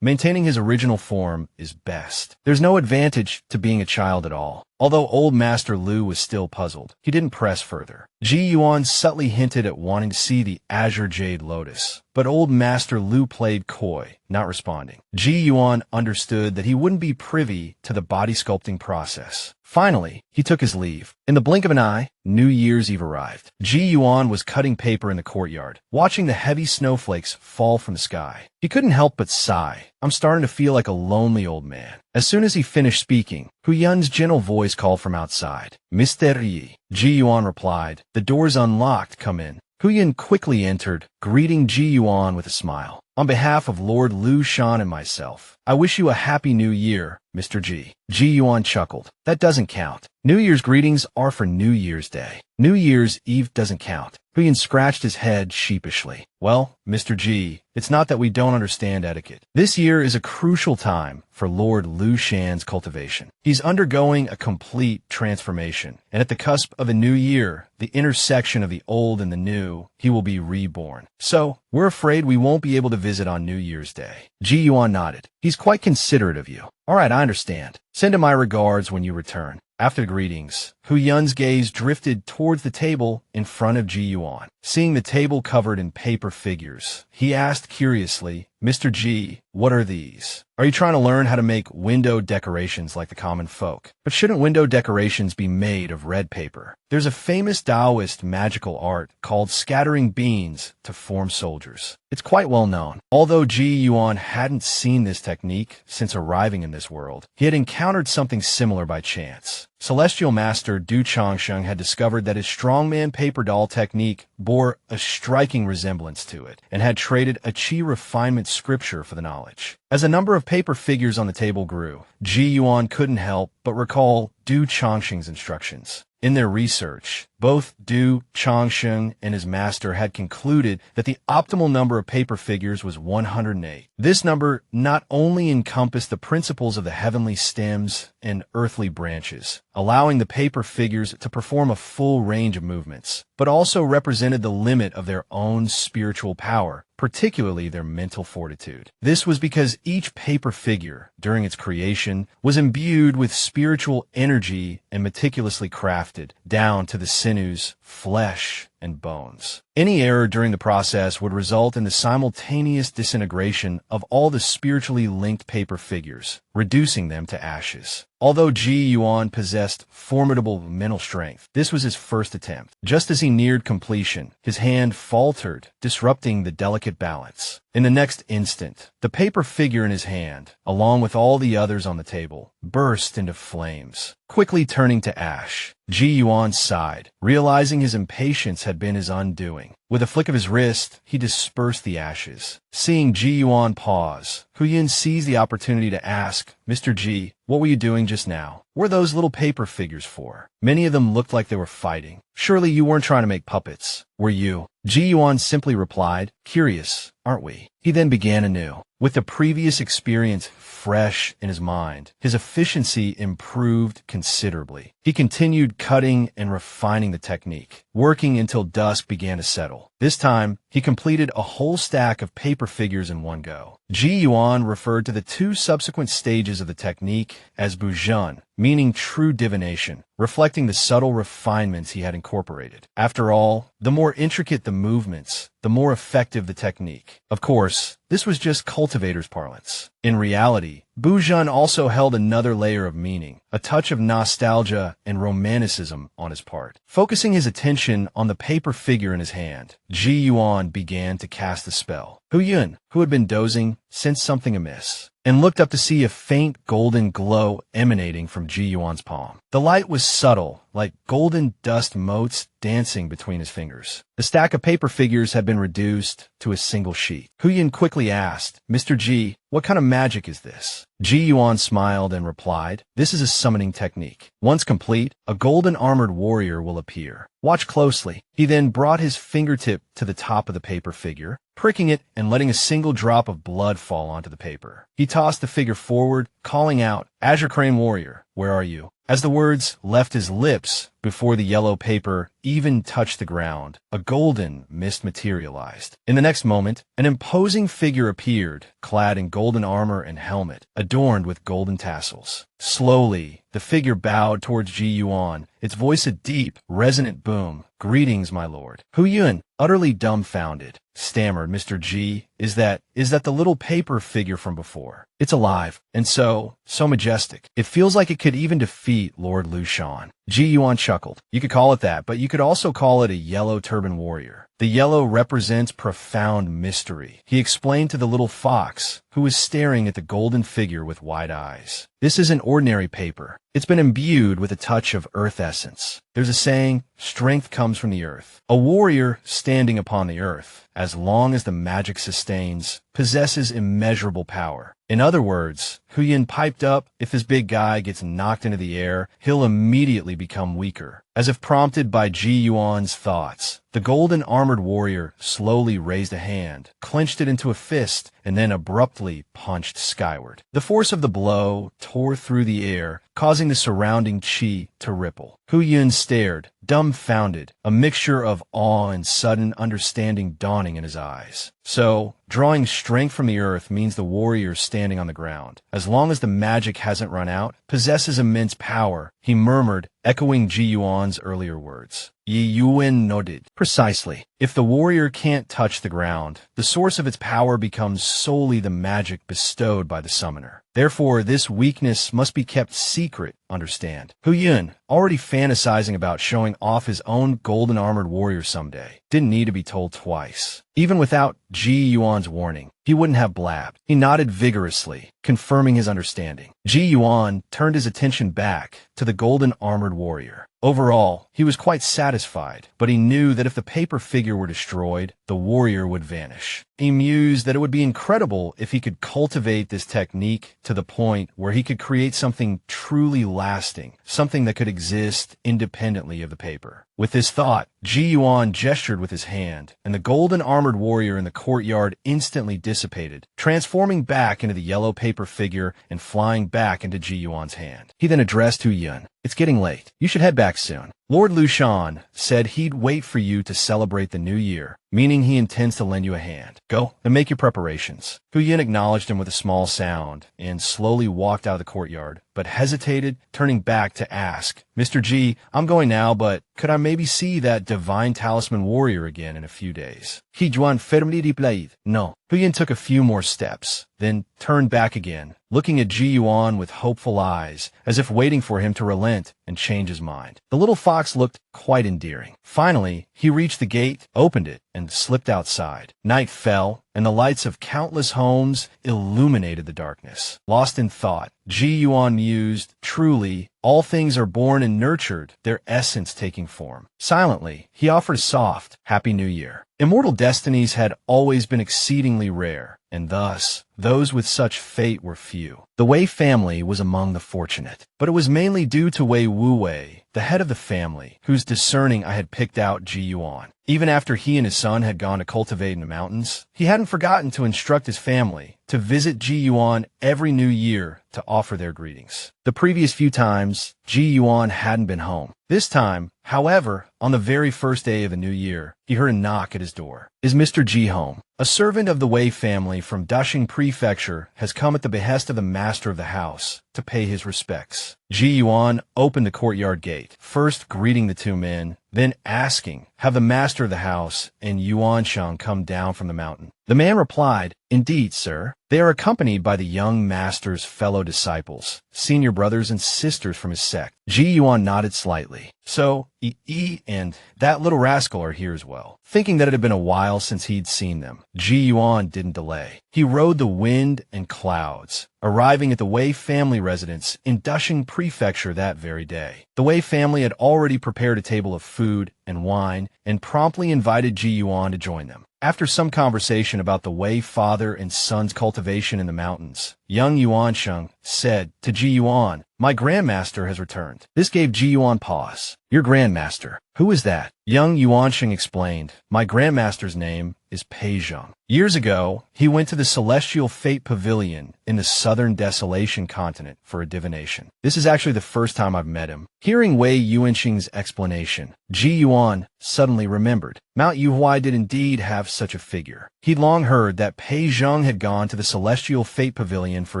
[SPEAKER 1] Maintaining his original form is best. There's no advantage to being a child at all." Although Old Master Lu was still puzzled, he didn't press further. Ji Yuan subtly hinted at wanting to see the Azure Jade Lotus, but Old Master Lu played coy, not responding. Ji Yuan understood that he wouldn't be privy to the body sculpting process. Finally, he took his leave. In the blink of an eye, New Year's Eve arrived. Ji Yuan was cutting paper in the courtyard, watching the heavy snowflakes fall from the sky. He couldn't help but sigh. "I'm starting to feel like a lonely old man." As soon as he finished speaking, Hu Yun's gentle voice called from outside, Mr. Yi. Ji Yuan replied. The door's unlocked, come in. Hu Yin quickly entered, greeting Ji Yuan with a smile. On behalf of Lord Lu Shan and myself, I wish you a happy new year, Mr. Ji. Ji Yuan chuckled. That doesn't count. New Year's greetings are for New Year's Day. New Year's Eve doesn't count. Hu Yin scratched his head sheepishly. Well, Mr. Ji, it's not that we don't understand etiquette. This year is a crucial time for Lord Lu Shan's cultivation. He's undergoing a complete transformation, and at the cusp of a new year, the intersection of the old and the new, he will be reborn. So, we're afraid we won't be able to visit on New Year's Day. Ji Yuan nodded. He's quite considerate of you. All right, I understand. Send him my regards when you return. After the greetings, Hu Yun's gaze drifted towards the table in front of Ji Yuan. Seeing the table covered in paper figures, he asked curiously, Mr. Ji, what are these? Are you trying to learn how to make window decorations like the common folk? But shouldn't window decorations be made of red paper? There's a famous Taoist magical art called scattering beans to form soldiers. It's quite well known. Although Ji Yuan hadn't seen this technique since arriving in this world, he had encountered something similar by chance. Celestial Master Du Changsheng had discovered that his strongman paper doll technique bore a striking resemblance to it, and had traded a Qi refinement scripture for the knowledge. As the number of paper figures on the table grew, Ji Yuan couldn't help but recall Du Changsheng's instructions. In their research, both Du Changsheng and his master had concluded that the optimal number of paper figures was 108. This number not only encompassed the principles of the heavenly stems and earthly branches, allowing the paper figures to perform a full range of movements, but also represented the limit of their own spiritual power, particularly their mental fortitude. This was because each paper figure, during its creation, was imbued with spiritual energy and meticulously crafted, down to the sinews, flesh, and bones. Any error during the process would result in the simultaneous disintegration of all the spiritually linked paper figures, reducing them to ashes. Although Ji Yuan possessed formidable mental strength, this was his first attempt. Just as he neared completion, his hand faltered, disrupting the delicate balance. In the next instant, the paper figure in his hand, along with all the others on the table, burst into flames, quickly turning to ash. Ji Yuan sighed, realizing his impatience had been his undoing. With a flick of his wrist, he dispersed the ashes. Seeing Ji Yuan pause, Hu Yin seized the opportunity to ask, Mr. Ji, what were you doing just now? What were those little paper figures for? Many of them looked like they were fighting. Surely you weren't trying to make puppets, were you? Ji Yuan simply replied, curious, aren't we? He then began anew. With the previous experience fresh in his mind, his efficiency improved considerably. He continued cutting and refining the technique, working until dusk began to settle. This time, he completed a whole stack of paper figures in one go. Ji Yuan referred to the two subsequent stages of the technique as Buzhen, meaning true divination, reflecting the subtle refinements he had incorporated. After all, the more intricate the movements, the more effective the technique. Of course, this was just cultivator's parlance. In reality, Buzhen also held another layer of meaning, a touch of nostalgia and romanticism on his part. Focusing his attention on the paper figure in his hand, Ji Yuan began to cast the spell. Hu Yun, who had been dozing, sensed something amiss, and looked up to see a faint golden glow emanating from Ji Yuan's palm. The light was subtle, like golden dust motes dancing between his fingers. The stack of paper figures had been reduced to a single sheet. Hu Yin quickly asked, Mr. Ji, what kind of magic is this? Ji Yuan smiled and replied, this is a summoning technique. Once complete, a golden armored warrior will appear. Watch closely. He then brought his fingertip to the top of the paper figure, pricking it and letting a single drop of blood fall onto the paper. He tossed the figure forward, calling out, Azure Crane Warrior, where are you? As the words left his lips, before the yellow paper even touched the ground, a golden mist materialized. In the next moment, an imposing figure appeared, clad in golden armor and helmet, adorned with golden tassels. Slowly, the figure bowed towards Ji Yuan, its voice a deep, resonant boom. Greetings, my lord. Hu Yun, utterly dumbfounded, stammered, Mr. Ji, is that the little paper figure from before? It's alive, and so majestic. It feels like it could even defeat Lord Lu Shan. Ji Yuan chuckled. You could call it that, but you could also call it a yellow turban warrior. The yellow represents profound mystery. He explained to the little fox, who was staring at the golden figure with wide eyes. This isn't ordinary paper. It's been imbued with a touch of earth essence. essence. There's a saying, strength comes from the earth. A warrior standing upon the earth, as long as the magic sustains, possesses immeasurable power. In other words, Huyin piped up, if this big guy gets knocked into the air, he'll immediately become weaker. As if prompted by Ji Yuan's thoughts, the golden armored warrior slowly raised a hand, clenched it into a fist, and then abruptly punched skyward. The force of the blow tore through the air, causing the surrounding chi to ripple. Huyin stared, dumbfounded, a mixture of awe and sudden understanding dawning in his eyes. So, drawing strength from the earth means the warrior standing on the ground, as long as the magic hasn't run out, possesses immense power, he murmured, echoing Ji Yuan's earlier words. Yi Yuan nodded. Precisely. If the warrior can't touch the ground, the source of its power becomes solely the magic bestowed by the summoner. Therefore, this weakness must be kept secret, understand. Huyin, already fantasizing about showing off his own golden armored warrior someday, didn't need to be told twice. Even without Ji Yuan's warning, he wouldn't have blabbed. He nodded vigorously, confirming his understanding. Ji Yuan turned his attention back to the golden armored warrior. Overall, he was quite satisfied, but he knew that if the paper figure were destroyed, the warrior would vanish. He mused that it would be incredible if he could cultivate this technique to the point where he could create something truly lasting, something that could exist independently of the paper. With this thought, Ji Yuan gestured with his hand, and the golden armored warrior in the courtyard instantly dissipated, transforming back into the yellow paper figure and flying back into Ji Yuan's hand. He then addressed Huyin. It's getting late. You should head back soon. Lord Lushan said he'd wait for you to celebrate the new year, meaning he intends to lend you a hand. Go and make your preparations. Huyin acknowledged him with a small sound and slowly walked out of the courtyard, but hesitated, turning back to ask, Mr. G, I'm going now, but could I maybe see that divine talisman warrior again in a few days? He Juan fermely replied, no. Huyin took a few more steps, then turned back again, looking at Ji Yuan with hopeful eyes, as if waiting for him to relent and change his mind. The little fox looked quite endearing. Finally, he reached the gate, opened it, and slipped outside. Night fell, and the lights of countless homes illuminated the darkness. Lost in thought, Ji Yuan mused, truly, all things are born and nurtured, their essence taking form. Silently, he offered a soft, Happy New Year. Immortal destinies had always been exceedingly rare, and thus, those with such fate were few. The Wei family was among the fortunate, but it was mainly due to Wei Wuwei, the head of the family, whose discerning I had picked out Ji Yuan. Even after he and his son had gone to cultivate in the mountains, he hadn't forgotten to instruct his family to visit Ji Yuan every new year to offer their greetings. The previous few times, Ji Yuan hadn't been home. This time, however, on the very first day of the new year, he heard a knock at his door. Is Mr. Ji home? A servant of the Wei family from Dashing Prefecture has come at the behest of the master of the house to pay his respects. Ji Yuan opened the courtyard gate, first greeting the two men, then asking, have the master of the house and Yuan Shang come down from the mountain? The man replied, indeed, sir. They are accompanied by the young master's fellow disciples, senior brothers and sisters from his sect. Ji Yuan nodded slightly. So, Yi and that little rascal are here as well. Thinking that it had been a while since he'd seen them, Ji Yuan didn't delay. He rode the wind and clouds, arriving at the Wei family residence in Dashing Prefecture that very day. The Wei family had already prepared a table of food and wine and promptly invited Ji Yuan to join them. After some conversation about the Wei father and son's cultivation in the mountains, young Yuan Sheng said to Ji Yuan, my grandmaster has returned. This gave Ji Yuan pause. Your grandmaster? Who is that? Young Yuan Sheng explained, my grandmaster's name is Pei Zheng. Years ago, he went to the Celestial Fate Pavilion in the Southern Desolation continent for a divination. This is actually the first time I've met him. Hearing Wei Yuanxing's explanation, Ji Yuan suddenly remembered. Mount Yuhuai did indeed have such a figure. He'd long heard that Pei Zheng had gone to the Celestial Fate Pavilion for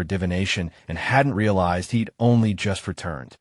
[SPEAKER 1] a divination and hadn't realized he'd only just returned.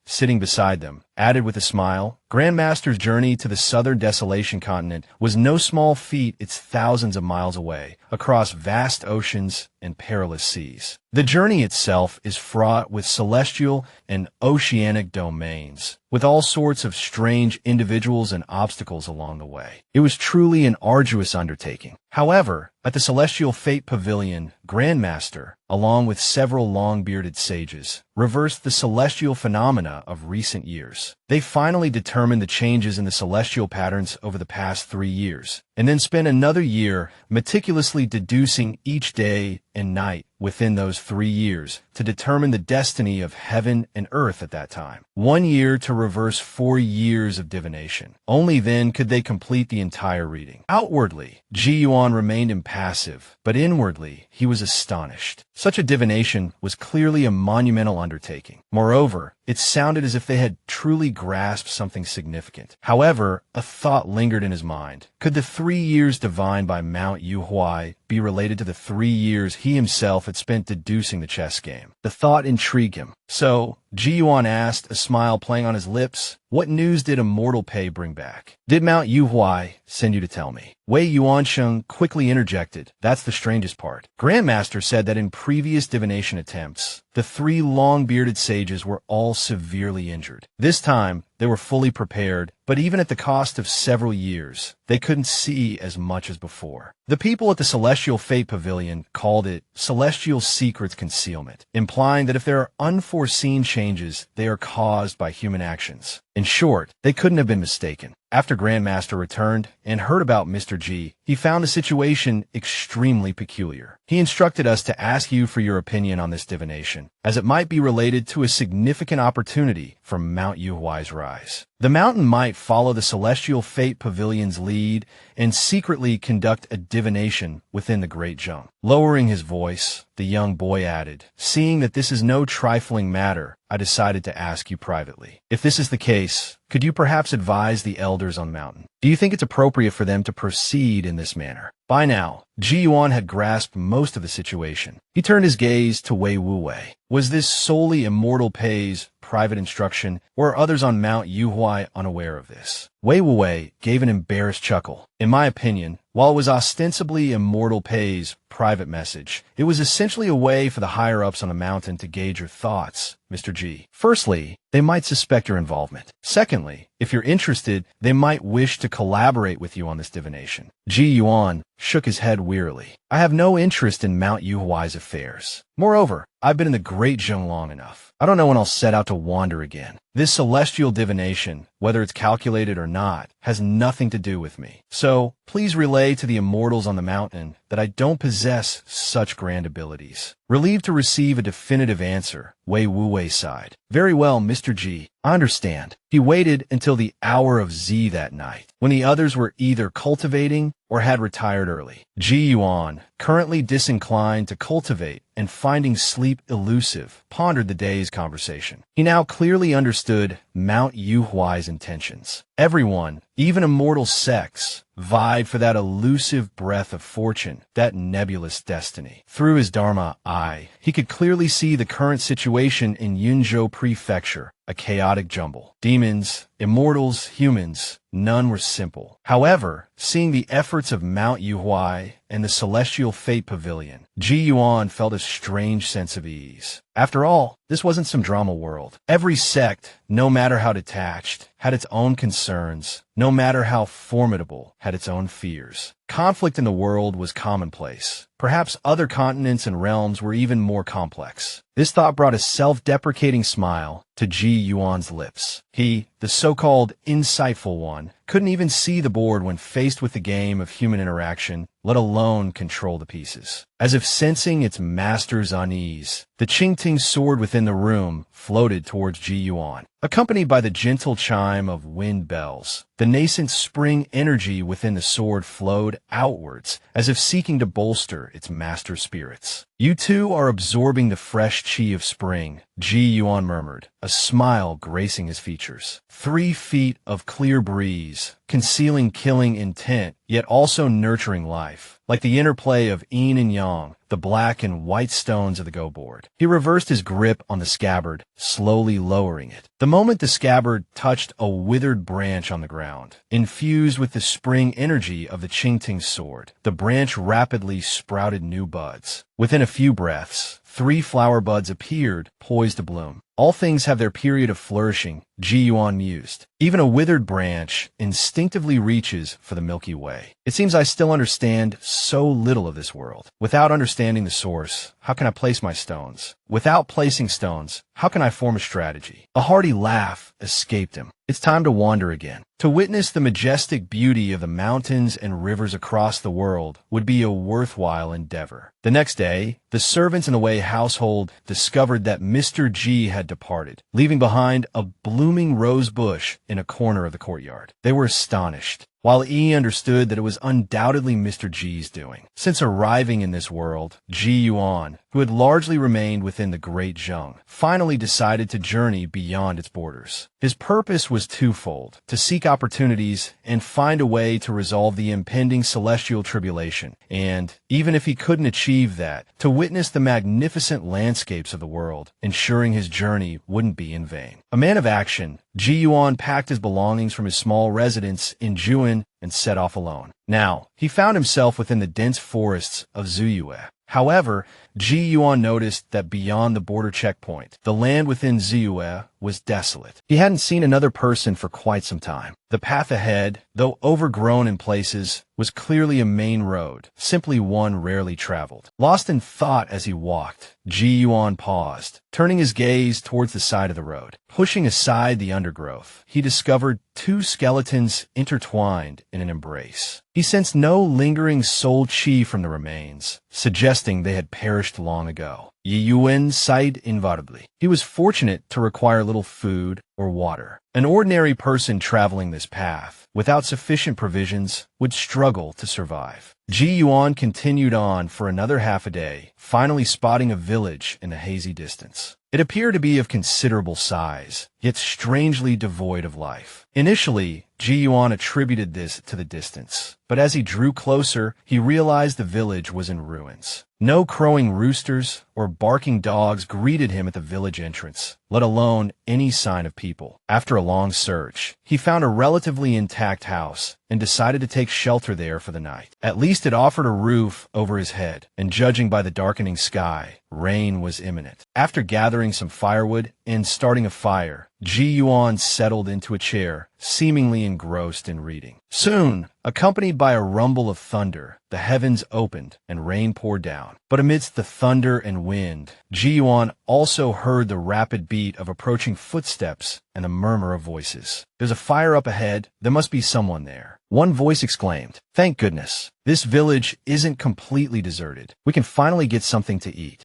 [SPEAKER 1] Sitting beside them, added with a smile, Grandmaster's journey to the Southern Desolation continent was no small feat. It's thousands of miles away, across vast oceans and perilous seas. The journey itself is fraught with celestial and oceanic domains, with all sorts of strange individuals and obstacles along the way. It was truly an arduous undertaking. However, at the Celestial Fate Pavilion, Grandmaster, along with several long-bearded sages, reversed the celestial phenomena of recent years. They finally determined the changes in the celestial patterns over the past 3 years, and then spent another year meticulously deducing each day and night within those 3 years to determine the destiny of heaven and earth at that time. 1 year to reverse 4 years of divination. Only then could they complete the entire reading. Outwardly, Ji Yuan remained impassive, but inwardly he was astonished. Such a divination was clearly a monumental undertaking. Moreover, it sounded as if they had truly grasped something significant. However, a thought lingered in his mind. Could the 3 years divined by Mount Yuhuai be related to the 3 years he himself had spent deducing the chess game? The thought intrigued him. So, Ji Yuan asked, a smile playing on his lips, "What news did Immortal Pei bring back? Did Mount Yuhuai send you to tell me?" Wei Yuansheng quickly interjected, "That's the strangest part. Grandmaster said that in previous divination attempts, the 3 long-bearded sages were all severely injured. This time, they were fully prepared, but even at the cost of several years, they couldn't see as much as before." The people at the Celestial Fate Pavilion called it Celestial Secrets Concealment, implying that if there are unforeseen changes, they are caused by human actions. In short, they couldn't have been mistaken. After Grandmaster returned and heard about Mr. G, he found the situation extremely peculiar. He instructed us to ask you for your opinion on this divination, as it might be related to a significant opportunity for Mount Yuhuai's rise. The mountain might follow the Celestial Fate Pavilion's lead and secretly conduct a divination within the Great Zheng. Lowering his voice, the young boy added, "Seeing that this is no trifling matter, I decided to ask you privately. If this is the case, could you perhaps advise the elders on mountain? Do you think it's appropriate for them to proceed in this manner?" By now, Ji Yuan had grasped most of the situation. He turned his gaze to Wei Wuwei. Was this solely Immortal Pei's private instruction, or are others on Mount Yuhuai unaware of this? Wei Wuwei gave an embarrassed chuckle. In my opinion, while it was ostensibly Immortal Pei's private message, it was essentially a way for the higher-ups on the mountain to gauge your thoughts, Mr. G. Firstly, they might suspect your involvement. Secondly, if you're interested, they might wish to collaborate with you on this divination. Ji Yuan shook his head wearily. I have no interest in Mount Yuhuai's affairs. Moreover, I've been in the Great Zheng long enough. I don't know when I'll set out to wander again. This celestial divination, whether it's calculated or not, has nothing to do with me. So, please relay to the immortals on the mountain that I don't possess such grand abilities. Relieved to receive a definitive answer, Wei Wuwei sighed. Very well, Mr. G. I understand. He waited until the hour of Z that night, when the others were either cultivating or had retired early. Ji Yuan, currently disinclined to cultivate and finding sleep elusive, pondered the day's conversation. He now clearly understood Mount Yuhuai's intentions. Everyone, even immortal sects, vied for that elusive breath of fortune, that nebulous destiny. Through his Dharma eye, he could clearly see the current situation in Yunzhou Prefecture, a chaotic jumble. Demons, immortals, humans, none were simple. However, seeing the efforts of Mount Yuhuai and the Celestial Fate Pavilion, Ji Yuan felt a strange sense of ease. After all, this wasn't some drama world. Every sect, no matter how detached, had its own concerns, no matter how formidable, had its own fears. Conflict in the world was commonplace. Perhaps other continents and realms were even more complex. This thought brought a self-deprecating smile to Ji Yuan's lips. He, the so-called insightful one, couldn't even see the board when faced with the game of human interaction, let alone control the pieces. As if sensing its master's unease, the Qingting sword within the room floated towards Ji Yuan, accompanied by the gentle chime of wind bells. The nascent spring energy within the sword flowed outwards, as if seeking to bolster its master's spirits. You two are absorbing the fresh qi of spring, Ji Yuan murmured, a smile gracing his features. 3 feet of clear breeze, concealing killing intent, yet also nurturing life, like the interplay of yin and yang, the black and white stones of the go board. He reversed his grip on the scabbard, slowly lowering it. The moment the scabbard touched a withered branch on the ground, infused with the spring energy of the Qingting sword, the branch rapidly sprouted new buds. Within a few breaths, 3 flower buds appeared, poised to bloom. All things have their period of flourishing, Ji Yuan mused. Even a withered branch instinctively reaches for the Milky Way. It seems I still understand so little of this world. Without understanding the source, how can I place my stones? Without placing stones, how can I form a strategy? A hearty laugh escaped him. It's time to wander again. To witness the majestic beauty of the mountains and rivers across the world would be a worthwhile endeavor. The next day, the servants in the Wei household discovered that Mr. Ji had departed, leaving behind a blooming rose bush in a corner of the courtyard. They were astonished, while Yi understood that it was undoubtedly Mr. Ji's doing. Since arriving in this world, Ji Yuan, who had largely remained within the Great Zheng, finally decided to journey beyond its borders. His purpose was twofold: to seek opportunities and find a way to resolve the impending celestial tribulation, and, even if he couldn't achieve that, to witness the magnificent landscapes of the world, ensuring his journey wouldn't be in vain. A man of action, Ji Yuan packed his belongings from his small residence in Juin and set off alone. Now, he found himself within the dense forests of Ziyue. However, Ji Yuan noticed that beyond the border checkpoint, the land within Ziyue was desolate. He hadn't seen another person for quite some time. The path ahead, though overgrown in places, was clearly a main road, simply one rarely traveled. Lost in thought as he walked, Ji Yuan paused, turning his gaze towards the side of the road. Pushing aside the undergrowth, he discovered two skeletons intertwined in an embrace. He sensed no lingering soul chi from the remains, suggesting they had perished long ago. Yi Yuan sighed involubly. He was fortunate to require little food or water. An ordinary person traveling this path, without sufficient provisions, would struggle to survive. Ji Yuan continued on for another half a day, finally spotting a village in the hazy distance. It appeared to be of considerable size, yet strangely devoid of life. Initially, Ji Yuan attributed this to the distance, but as he drew closer, he realized the village was in ruins. No crowing roosters or barking dogs greeted him at the village entrance, let alone any sign of people. After a long search, he found a relatively intact house and decided to take shelter there for the night. At least it offered a roof over his head, and judging by the darkening sky, rain was imminent. After gathering some firewood and starting a fire, Ji Yuan settled into a chair, seemingly engrossed in reading. Soon, accompanied by a rumble of thunder, the heavens opened and rain poured down. But amidst the thunder and wind, Ji Yuan also heard the rapid beat of approaching footsteps and the murmur of voices. There's a fire up ahead. There must be someone there. One voice exclaimed, "Thank goodness. This village isn't completely deserted. We can finally get something to eat."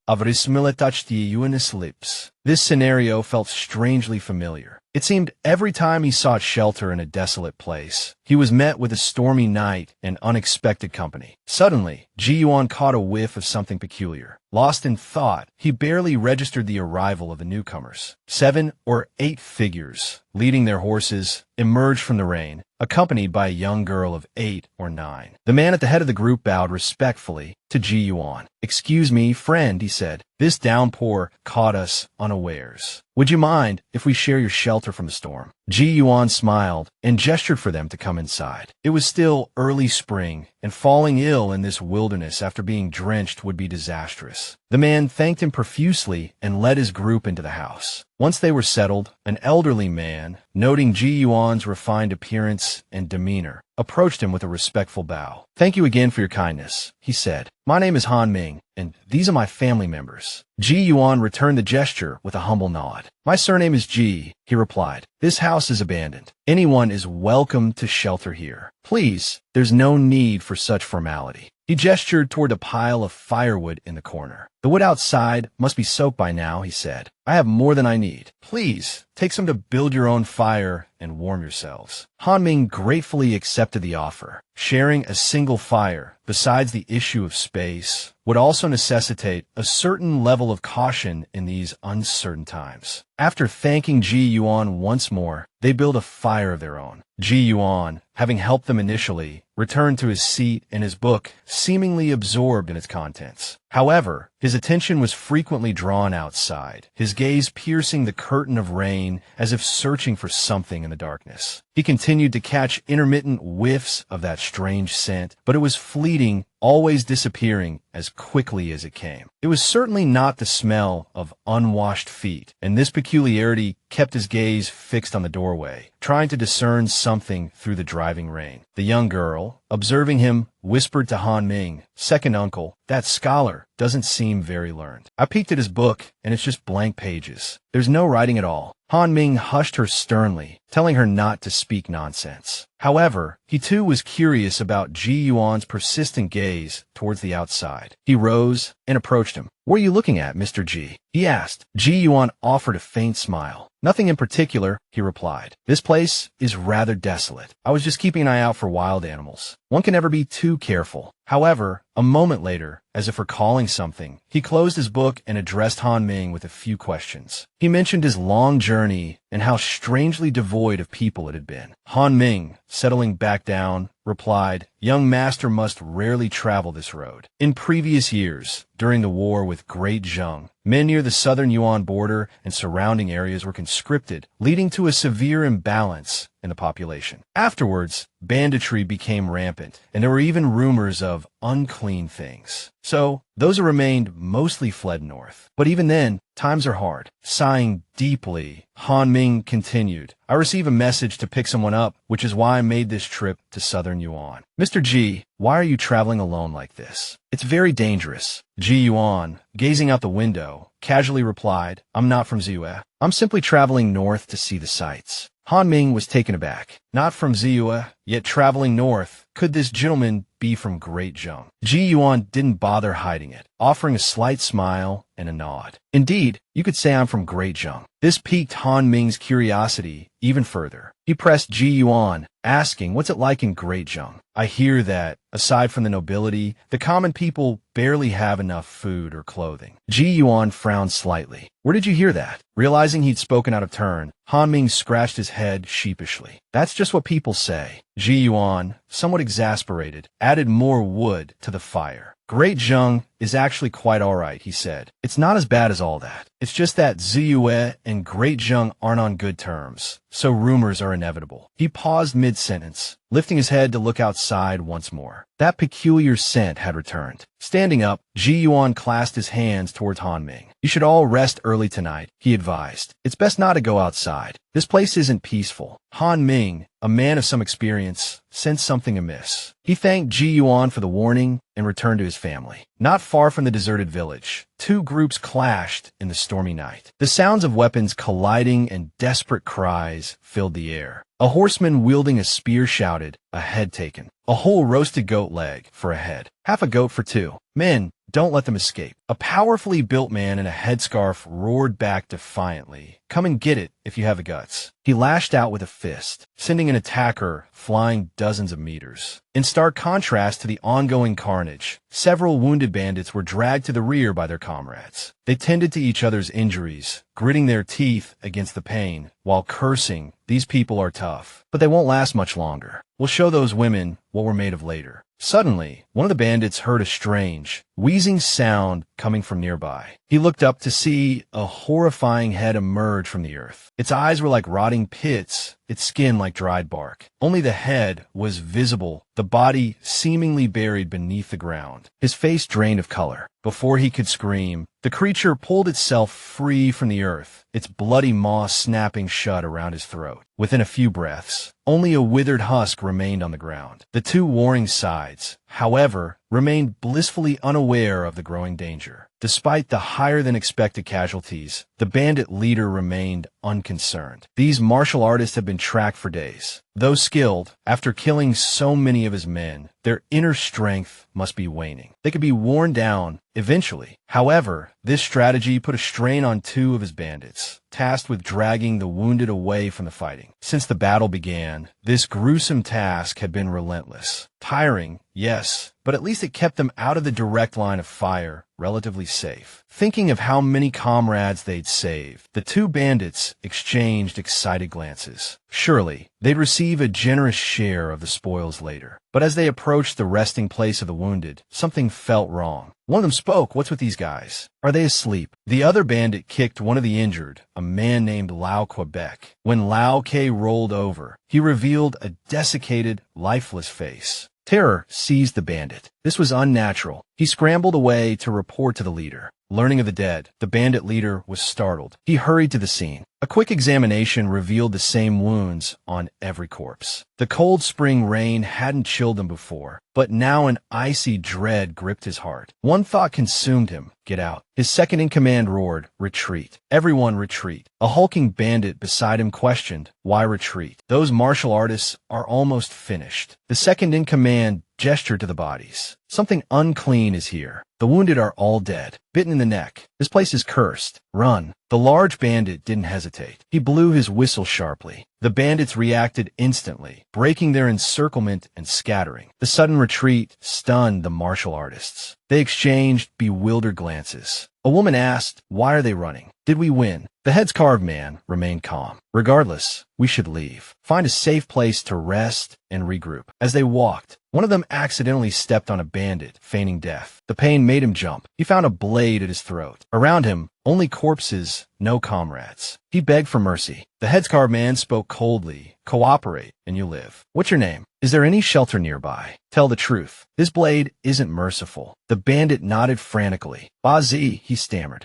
[SPEAKER 1] Lips. This scenario felt strangely familiar. It seemed every time he sought shelter in a desolate place, he was met with a stormy night and unexpected company. Suddenly, Ji Yuan caught a whiff of something peculiar. Lost in thought, he barely registered the arrival of the newcomers. 7 or 8 figures, leading their horses, emerged from the rain, accompanied by a young girl of 8 or 9. The man at the head of the group bowed respectfully to Ji Yuan. "Excuse me, friend," he said. "This downpour caught us unawares. Would you mind if we share your shelter from the storm?" Ji Yuan smiled and gestured for them to come inside. It was still early spring, and falling ill in this wilderness after being drenched would be disastrous. The man thanked him profusely and led his group into the house. Once they were settled, an elderly man, noting Ji Yuan's refined appearance and demeanor, approached him with a respectful bow. "Thank you again for your kindness," he said. "My name is Han Ming, and these are my family members." Ji Yuan returned the gesture with a humble nod. "My surname is Ji," he replied. "This house is abandoned. Anyone is welcome to shelter here. Please, there's no need for such formality." He gestured toward a pile of firewood in the corner. "The wood outside must be soaked by now," he said. "I have more than I need. Please, take some to build your own fire and warm yourselves." Han Ming gratefully accepted the offer. Sharing a single fire, besides the issue of space, would also necessitate a certain level of caution in these uncertain times. After thanking Ji Yuan once more, they built a fire of their own. Ji Yuan, having helped them initially, returned to his seat and his book, seemingly absorbed in its contents. However, his attention was frequently drawn outside, his gaze piercing the curtain of rain as if searching for something in the darkness. He continued to catch intermittent whiffs of that strange scent, but it was fleeting, always disappearing as quickly as it came. It was certainly not the smell of unwashed feet, and this peculiarity kept his gaze fixed on the doorway, trying to discern something through the driving rain. The young girl, observing him, whispered to Han Ming, "Second uncle, that scholar doesn't seem very learned." I peeked at his book, and it's just blank pages. There's no writing at all. Han Ming hushed her sternly, telling her not to speak nonsense. However, he too was curious about Ji Yuan's persistent gaze towards the outside. He rose and approached him. "What are you looking at, Mr. Ji?" he asked. Ji Yuan offered a faint smile. "Nothing in particular," he replied. "This place is rather desolate. I was just keeping an eye out for wild animals. One can never be too careful." However, a moment later, as if recalling something, he closed his book and addressed Han Ming with a few questions. He mentioned his long journey and how strangely devoid of people it had been. Han Ming, settling back down, replied, "Young master must rarely travel this road. In previous years, during the war with Great Zheng, men near the southern Yuan border and surrounding areas were conscripted, leading to a severe imbalance in the population. Afterwards, banditry became rampant, and there were even rumors of unclean things. So, those who remained mostly fled north. But even then, times are hard." Sighing deeply, Han Ming continued, "I receive a message to pick someone up, which is why I made this trip to southern Yuan." "Mr. Ji, why are you traveling alone like this? It's very dangerous." Ji Yuan, gazing out the window, casually replied, "I'm not from Ziyue. I'm simply traveling north to see the sights." Han Ming was taken aback. Not from Ziyue, yet traveling north. Could this gentleman be from Great Zheng? Ji Yuan didn't bother hiding it, offering a slight smile and a nod. "Indeed, you could say I'm from Great Zheng." This piqued Han Ming's curiosity even further. He pressed Ji Yuan, asking, "What's it like in Great Zheng? I hear that, aside from the nobility, the common people barely have enough food or clothing." Ji Yuan frowned slightly. "Where did you hear that?" Realizing he'd spoken out of turn, Han Ming scratched his head sheepishly. "That's just what people say." Ji Yuan, somewhat exasperated, added more wood to the fire. "Great Zheng is actually quite alright," he said. "It's not as bad as all that. It's just that Ziyue and Great Zheng aren't on good terms, so rumors are inevitable." He paused mid-sentence, lifting his head to look outside once more. That peculiar scent had returned. Standing up, Ji Yuan clasped his hands towards Han Ming. "You should all rest early tonight," he advised. "It's best not to go outside. This place isn't peaceful." Han Ming, a man of some experience, sensed something amiss. He thanked Ji Yuan for the warning and returned to his family. Not far from the deserted village, two groups clashed in the stormy night. The sounds of weapons colliding and desperate cries filled the air. A horseman wielding a spear shouted, "A head taken. A whole roasted goat leg for a head. Half a goat for two. Men, don't let them escape." A powerfully built man in a headscarf roared back defiantly, "Come and get it if you have the guts." He lashed out with a fist, sending an attacker flying dozens of meters. In stark contrast to the ongoing carnage, several wounded bandits were dragged to the rear by their comrades. They tended to each other's injuries, gritting their teeth against the pain, while cursing, "These people are tough, but they won't last much longer. We'll show those women what we're made of later." Suddenly, one of the bandits heard a strange, wheezing sound coming from nearby. He looked up to see a horrifying head emerge from the earth. Its eyes were like rotting pits, its skin like dried bark. Only the head was visible, the body seemingly buried beneath the ground, his face drained of color. Before he could scream, the creature pulled itself free from the earth, its bloody maw snapping shut around his throat. Within a few breaths, only a withered husk remained on the ground. The two warring sides, however, remained blissfully unaware of the growing danger. Despite the higher-than-expected casualties, the bandit leader remained unconcerned. These martial artists had been tracked for days. Though skilled, after killing so many of his men, their inner strength must be waning. They could be worn down eventually. However, this strategy put a strain on two of his bandits, tasked with dragging the wounded away from the fighting. Since the battle began, this gruesome task had been relentless. Tiring, yes, but at least it kept them out of the direct line of fire, relatively safe. Thinking of how many comrades they'd saved, the two bandits exchanged excited glances. Surely, they'd receive a generous share of the spoils later. But as they approached the resting place of the wounded, something felt wrong. One of them spoke, "What's with these guys? Are they asleep?" The other bandit kicked one of the injured, a man named Lao Quebec. When Lao K rolled over, he revealed a desiccated, lifeless face. Terror seized the bandit. This was unnatural. He scrambled away to report to the leader. Learning of the dead, the bandit leader was startled. He hurried to the scene. A quick examination revealed the same wounds on every corpse. The cold spring rain hadn't chilled him before, but now an icy dread gripped his heart. One thought consumed him: get out. His second-in-command roared, retreat. Everyone retreat. A hulking bandit beside him questioned, why retreat? Those martial artists are almost finished. The second-in-command gestured to the bodies. Something unclean is here. The wounded are all dead, bitten in the neck. This place is cursed. Run. The large bandit didn't hesitate. He blew his whistle sharply. The bandits reacted instantly, breaking their encirclement and scattering. The sudden retreat stunned the martial artists. They exchanged bewildered glances. A woman asked, why are they running? Did we win? The heads-carved man remained calm. Regardless, we should leave. Find a safe place to rest and regroup. As they walked, one of them accidentally stepped on a bandit, feigning death. The pain made him jump. He found a blade at his throat. Around him, only corpses, no comrades. He begged for mercy. The heads-carved man spoke coldly. Cooperate, and you live. What's your name? Is there any shelter nearby? Tell the truth. This blade isn't merciful. The bandit nodded frantically. Bazi, he stammered.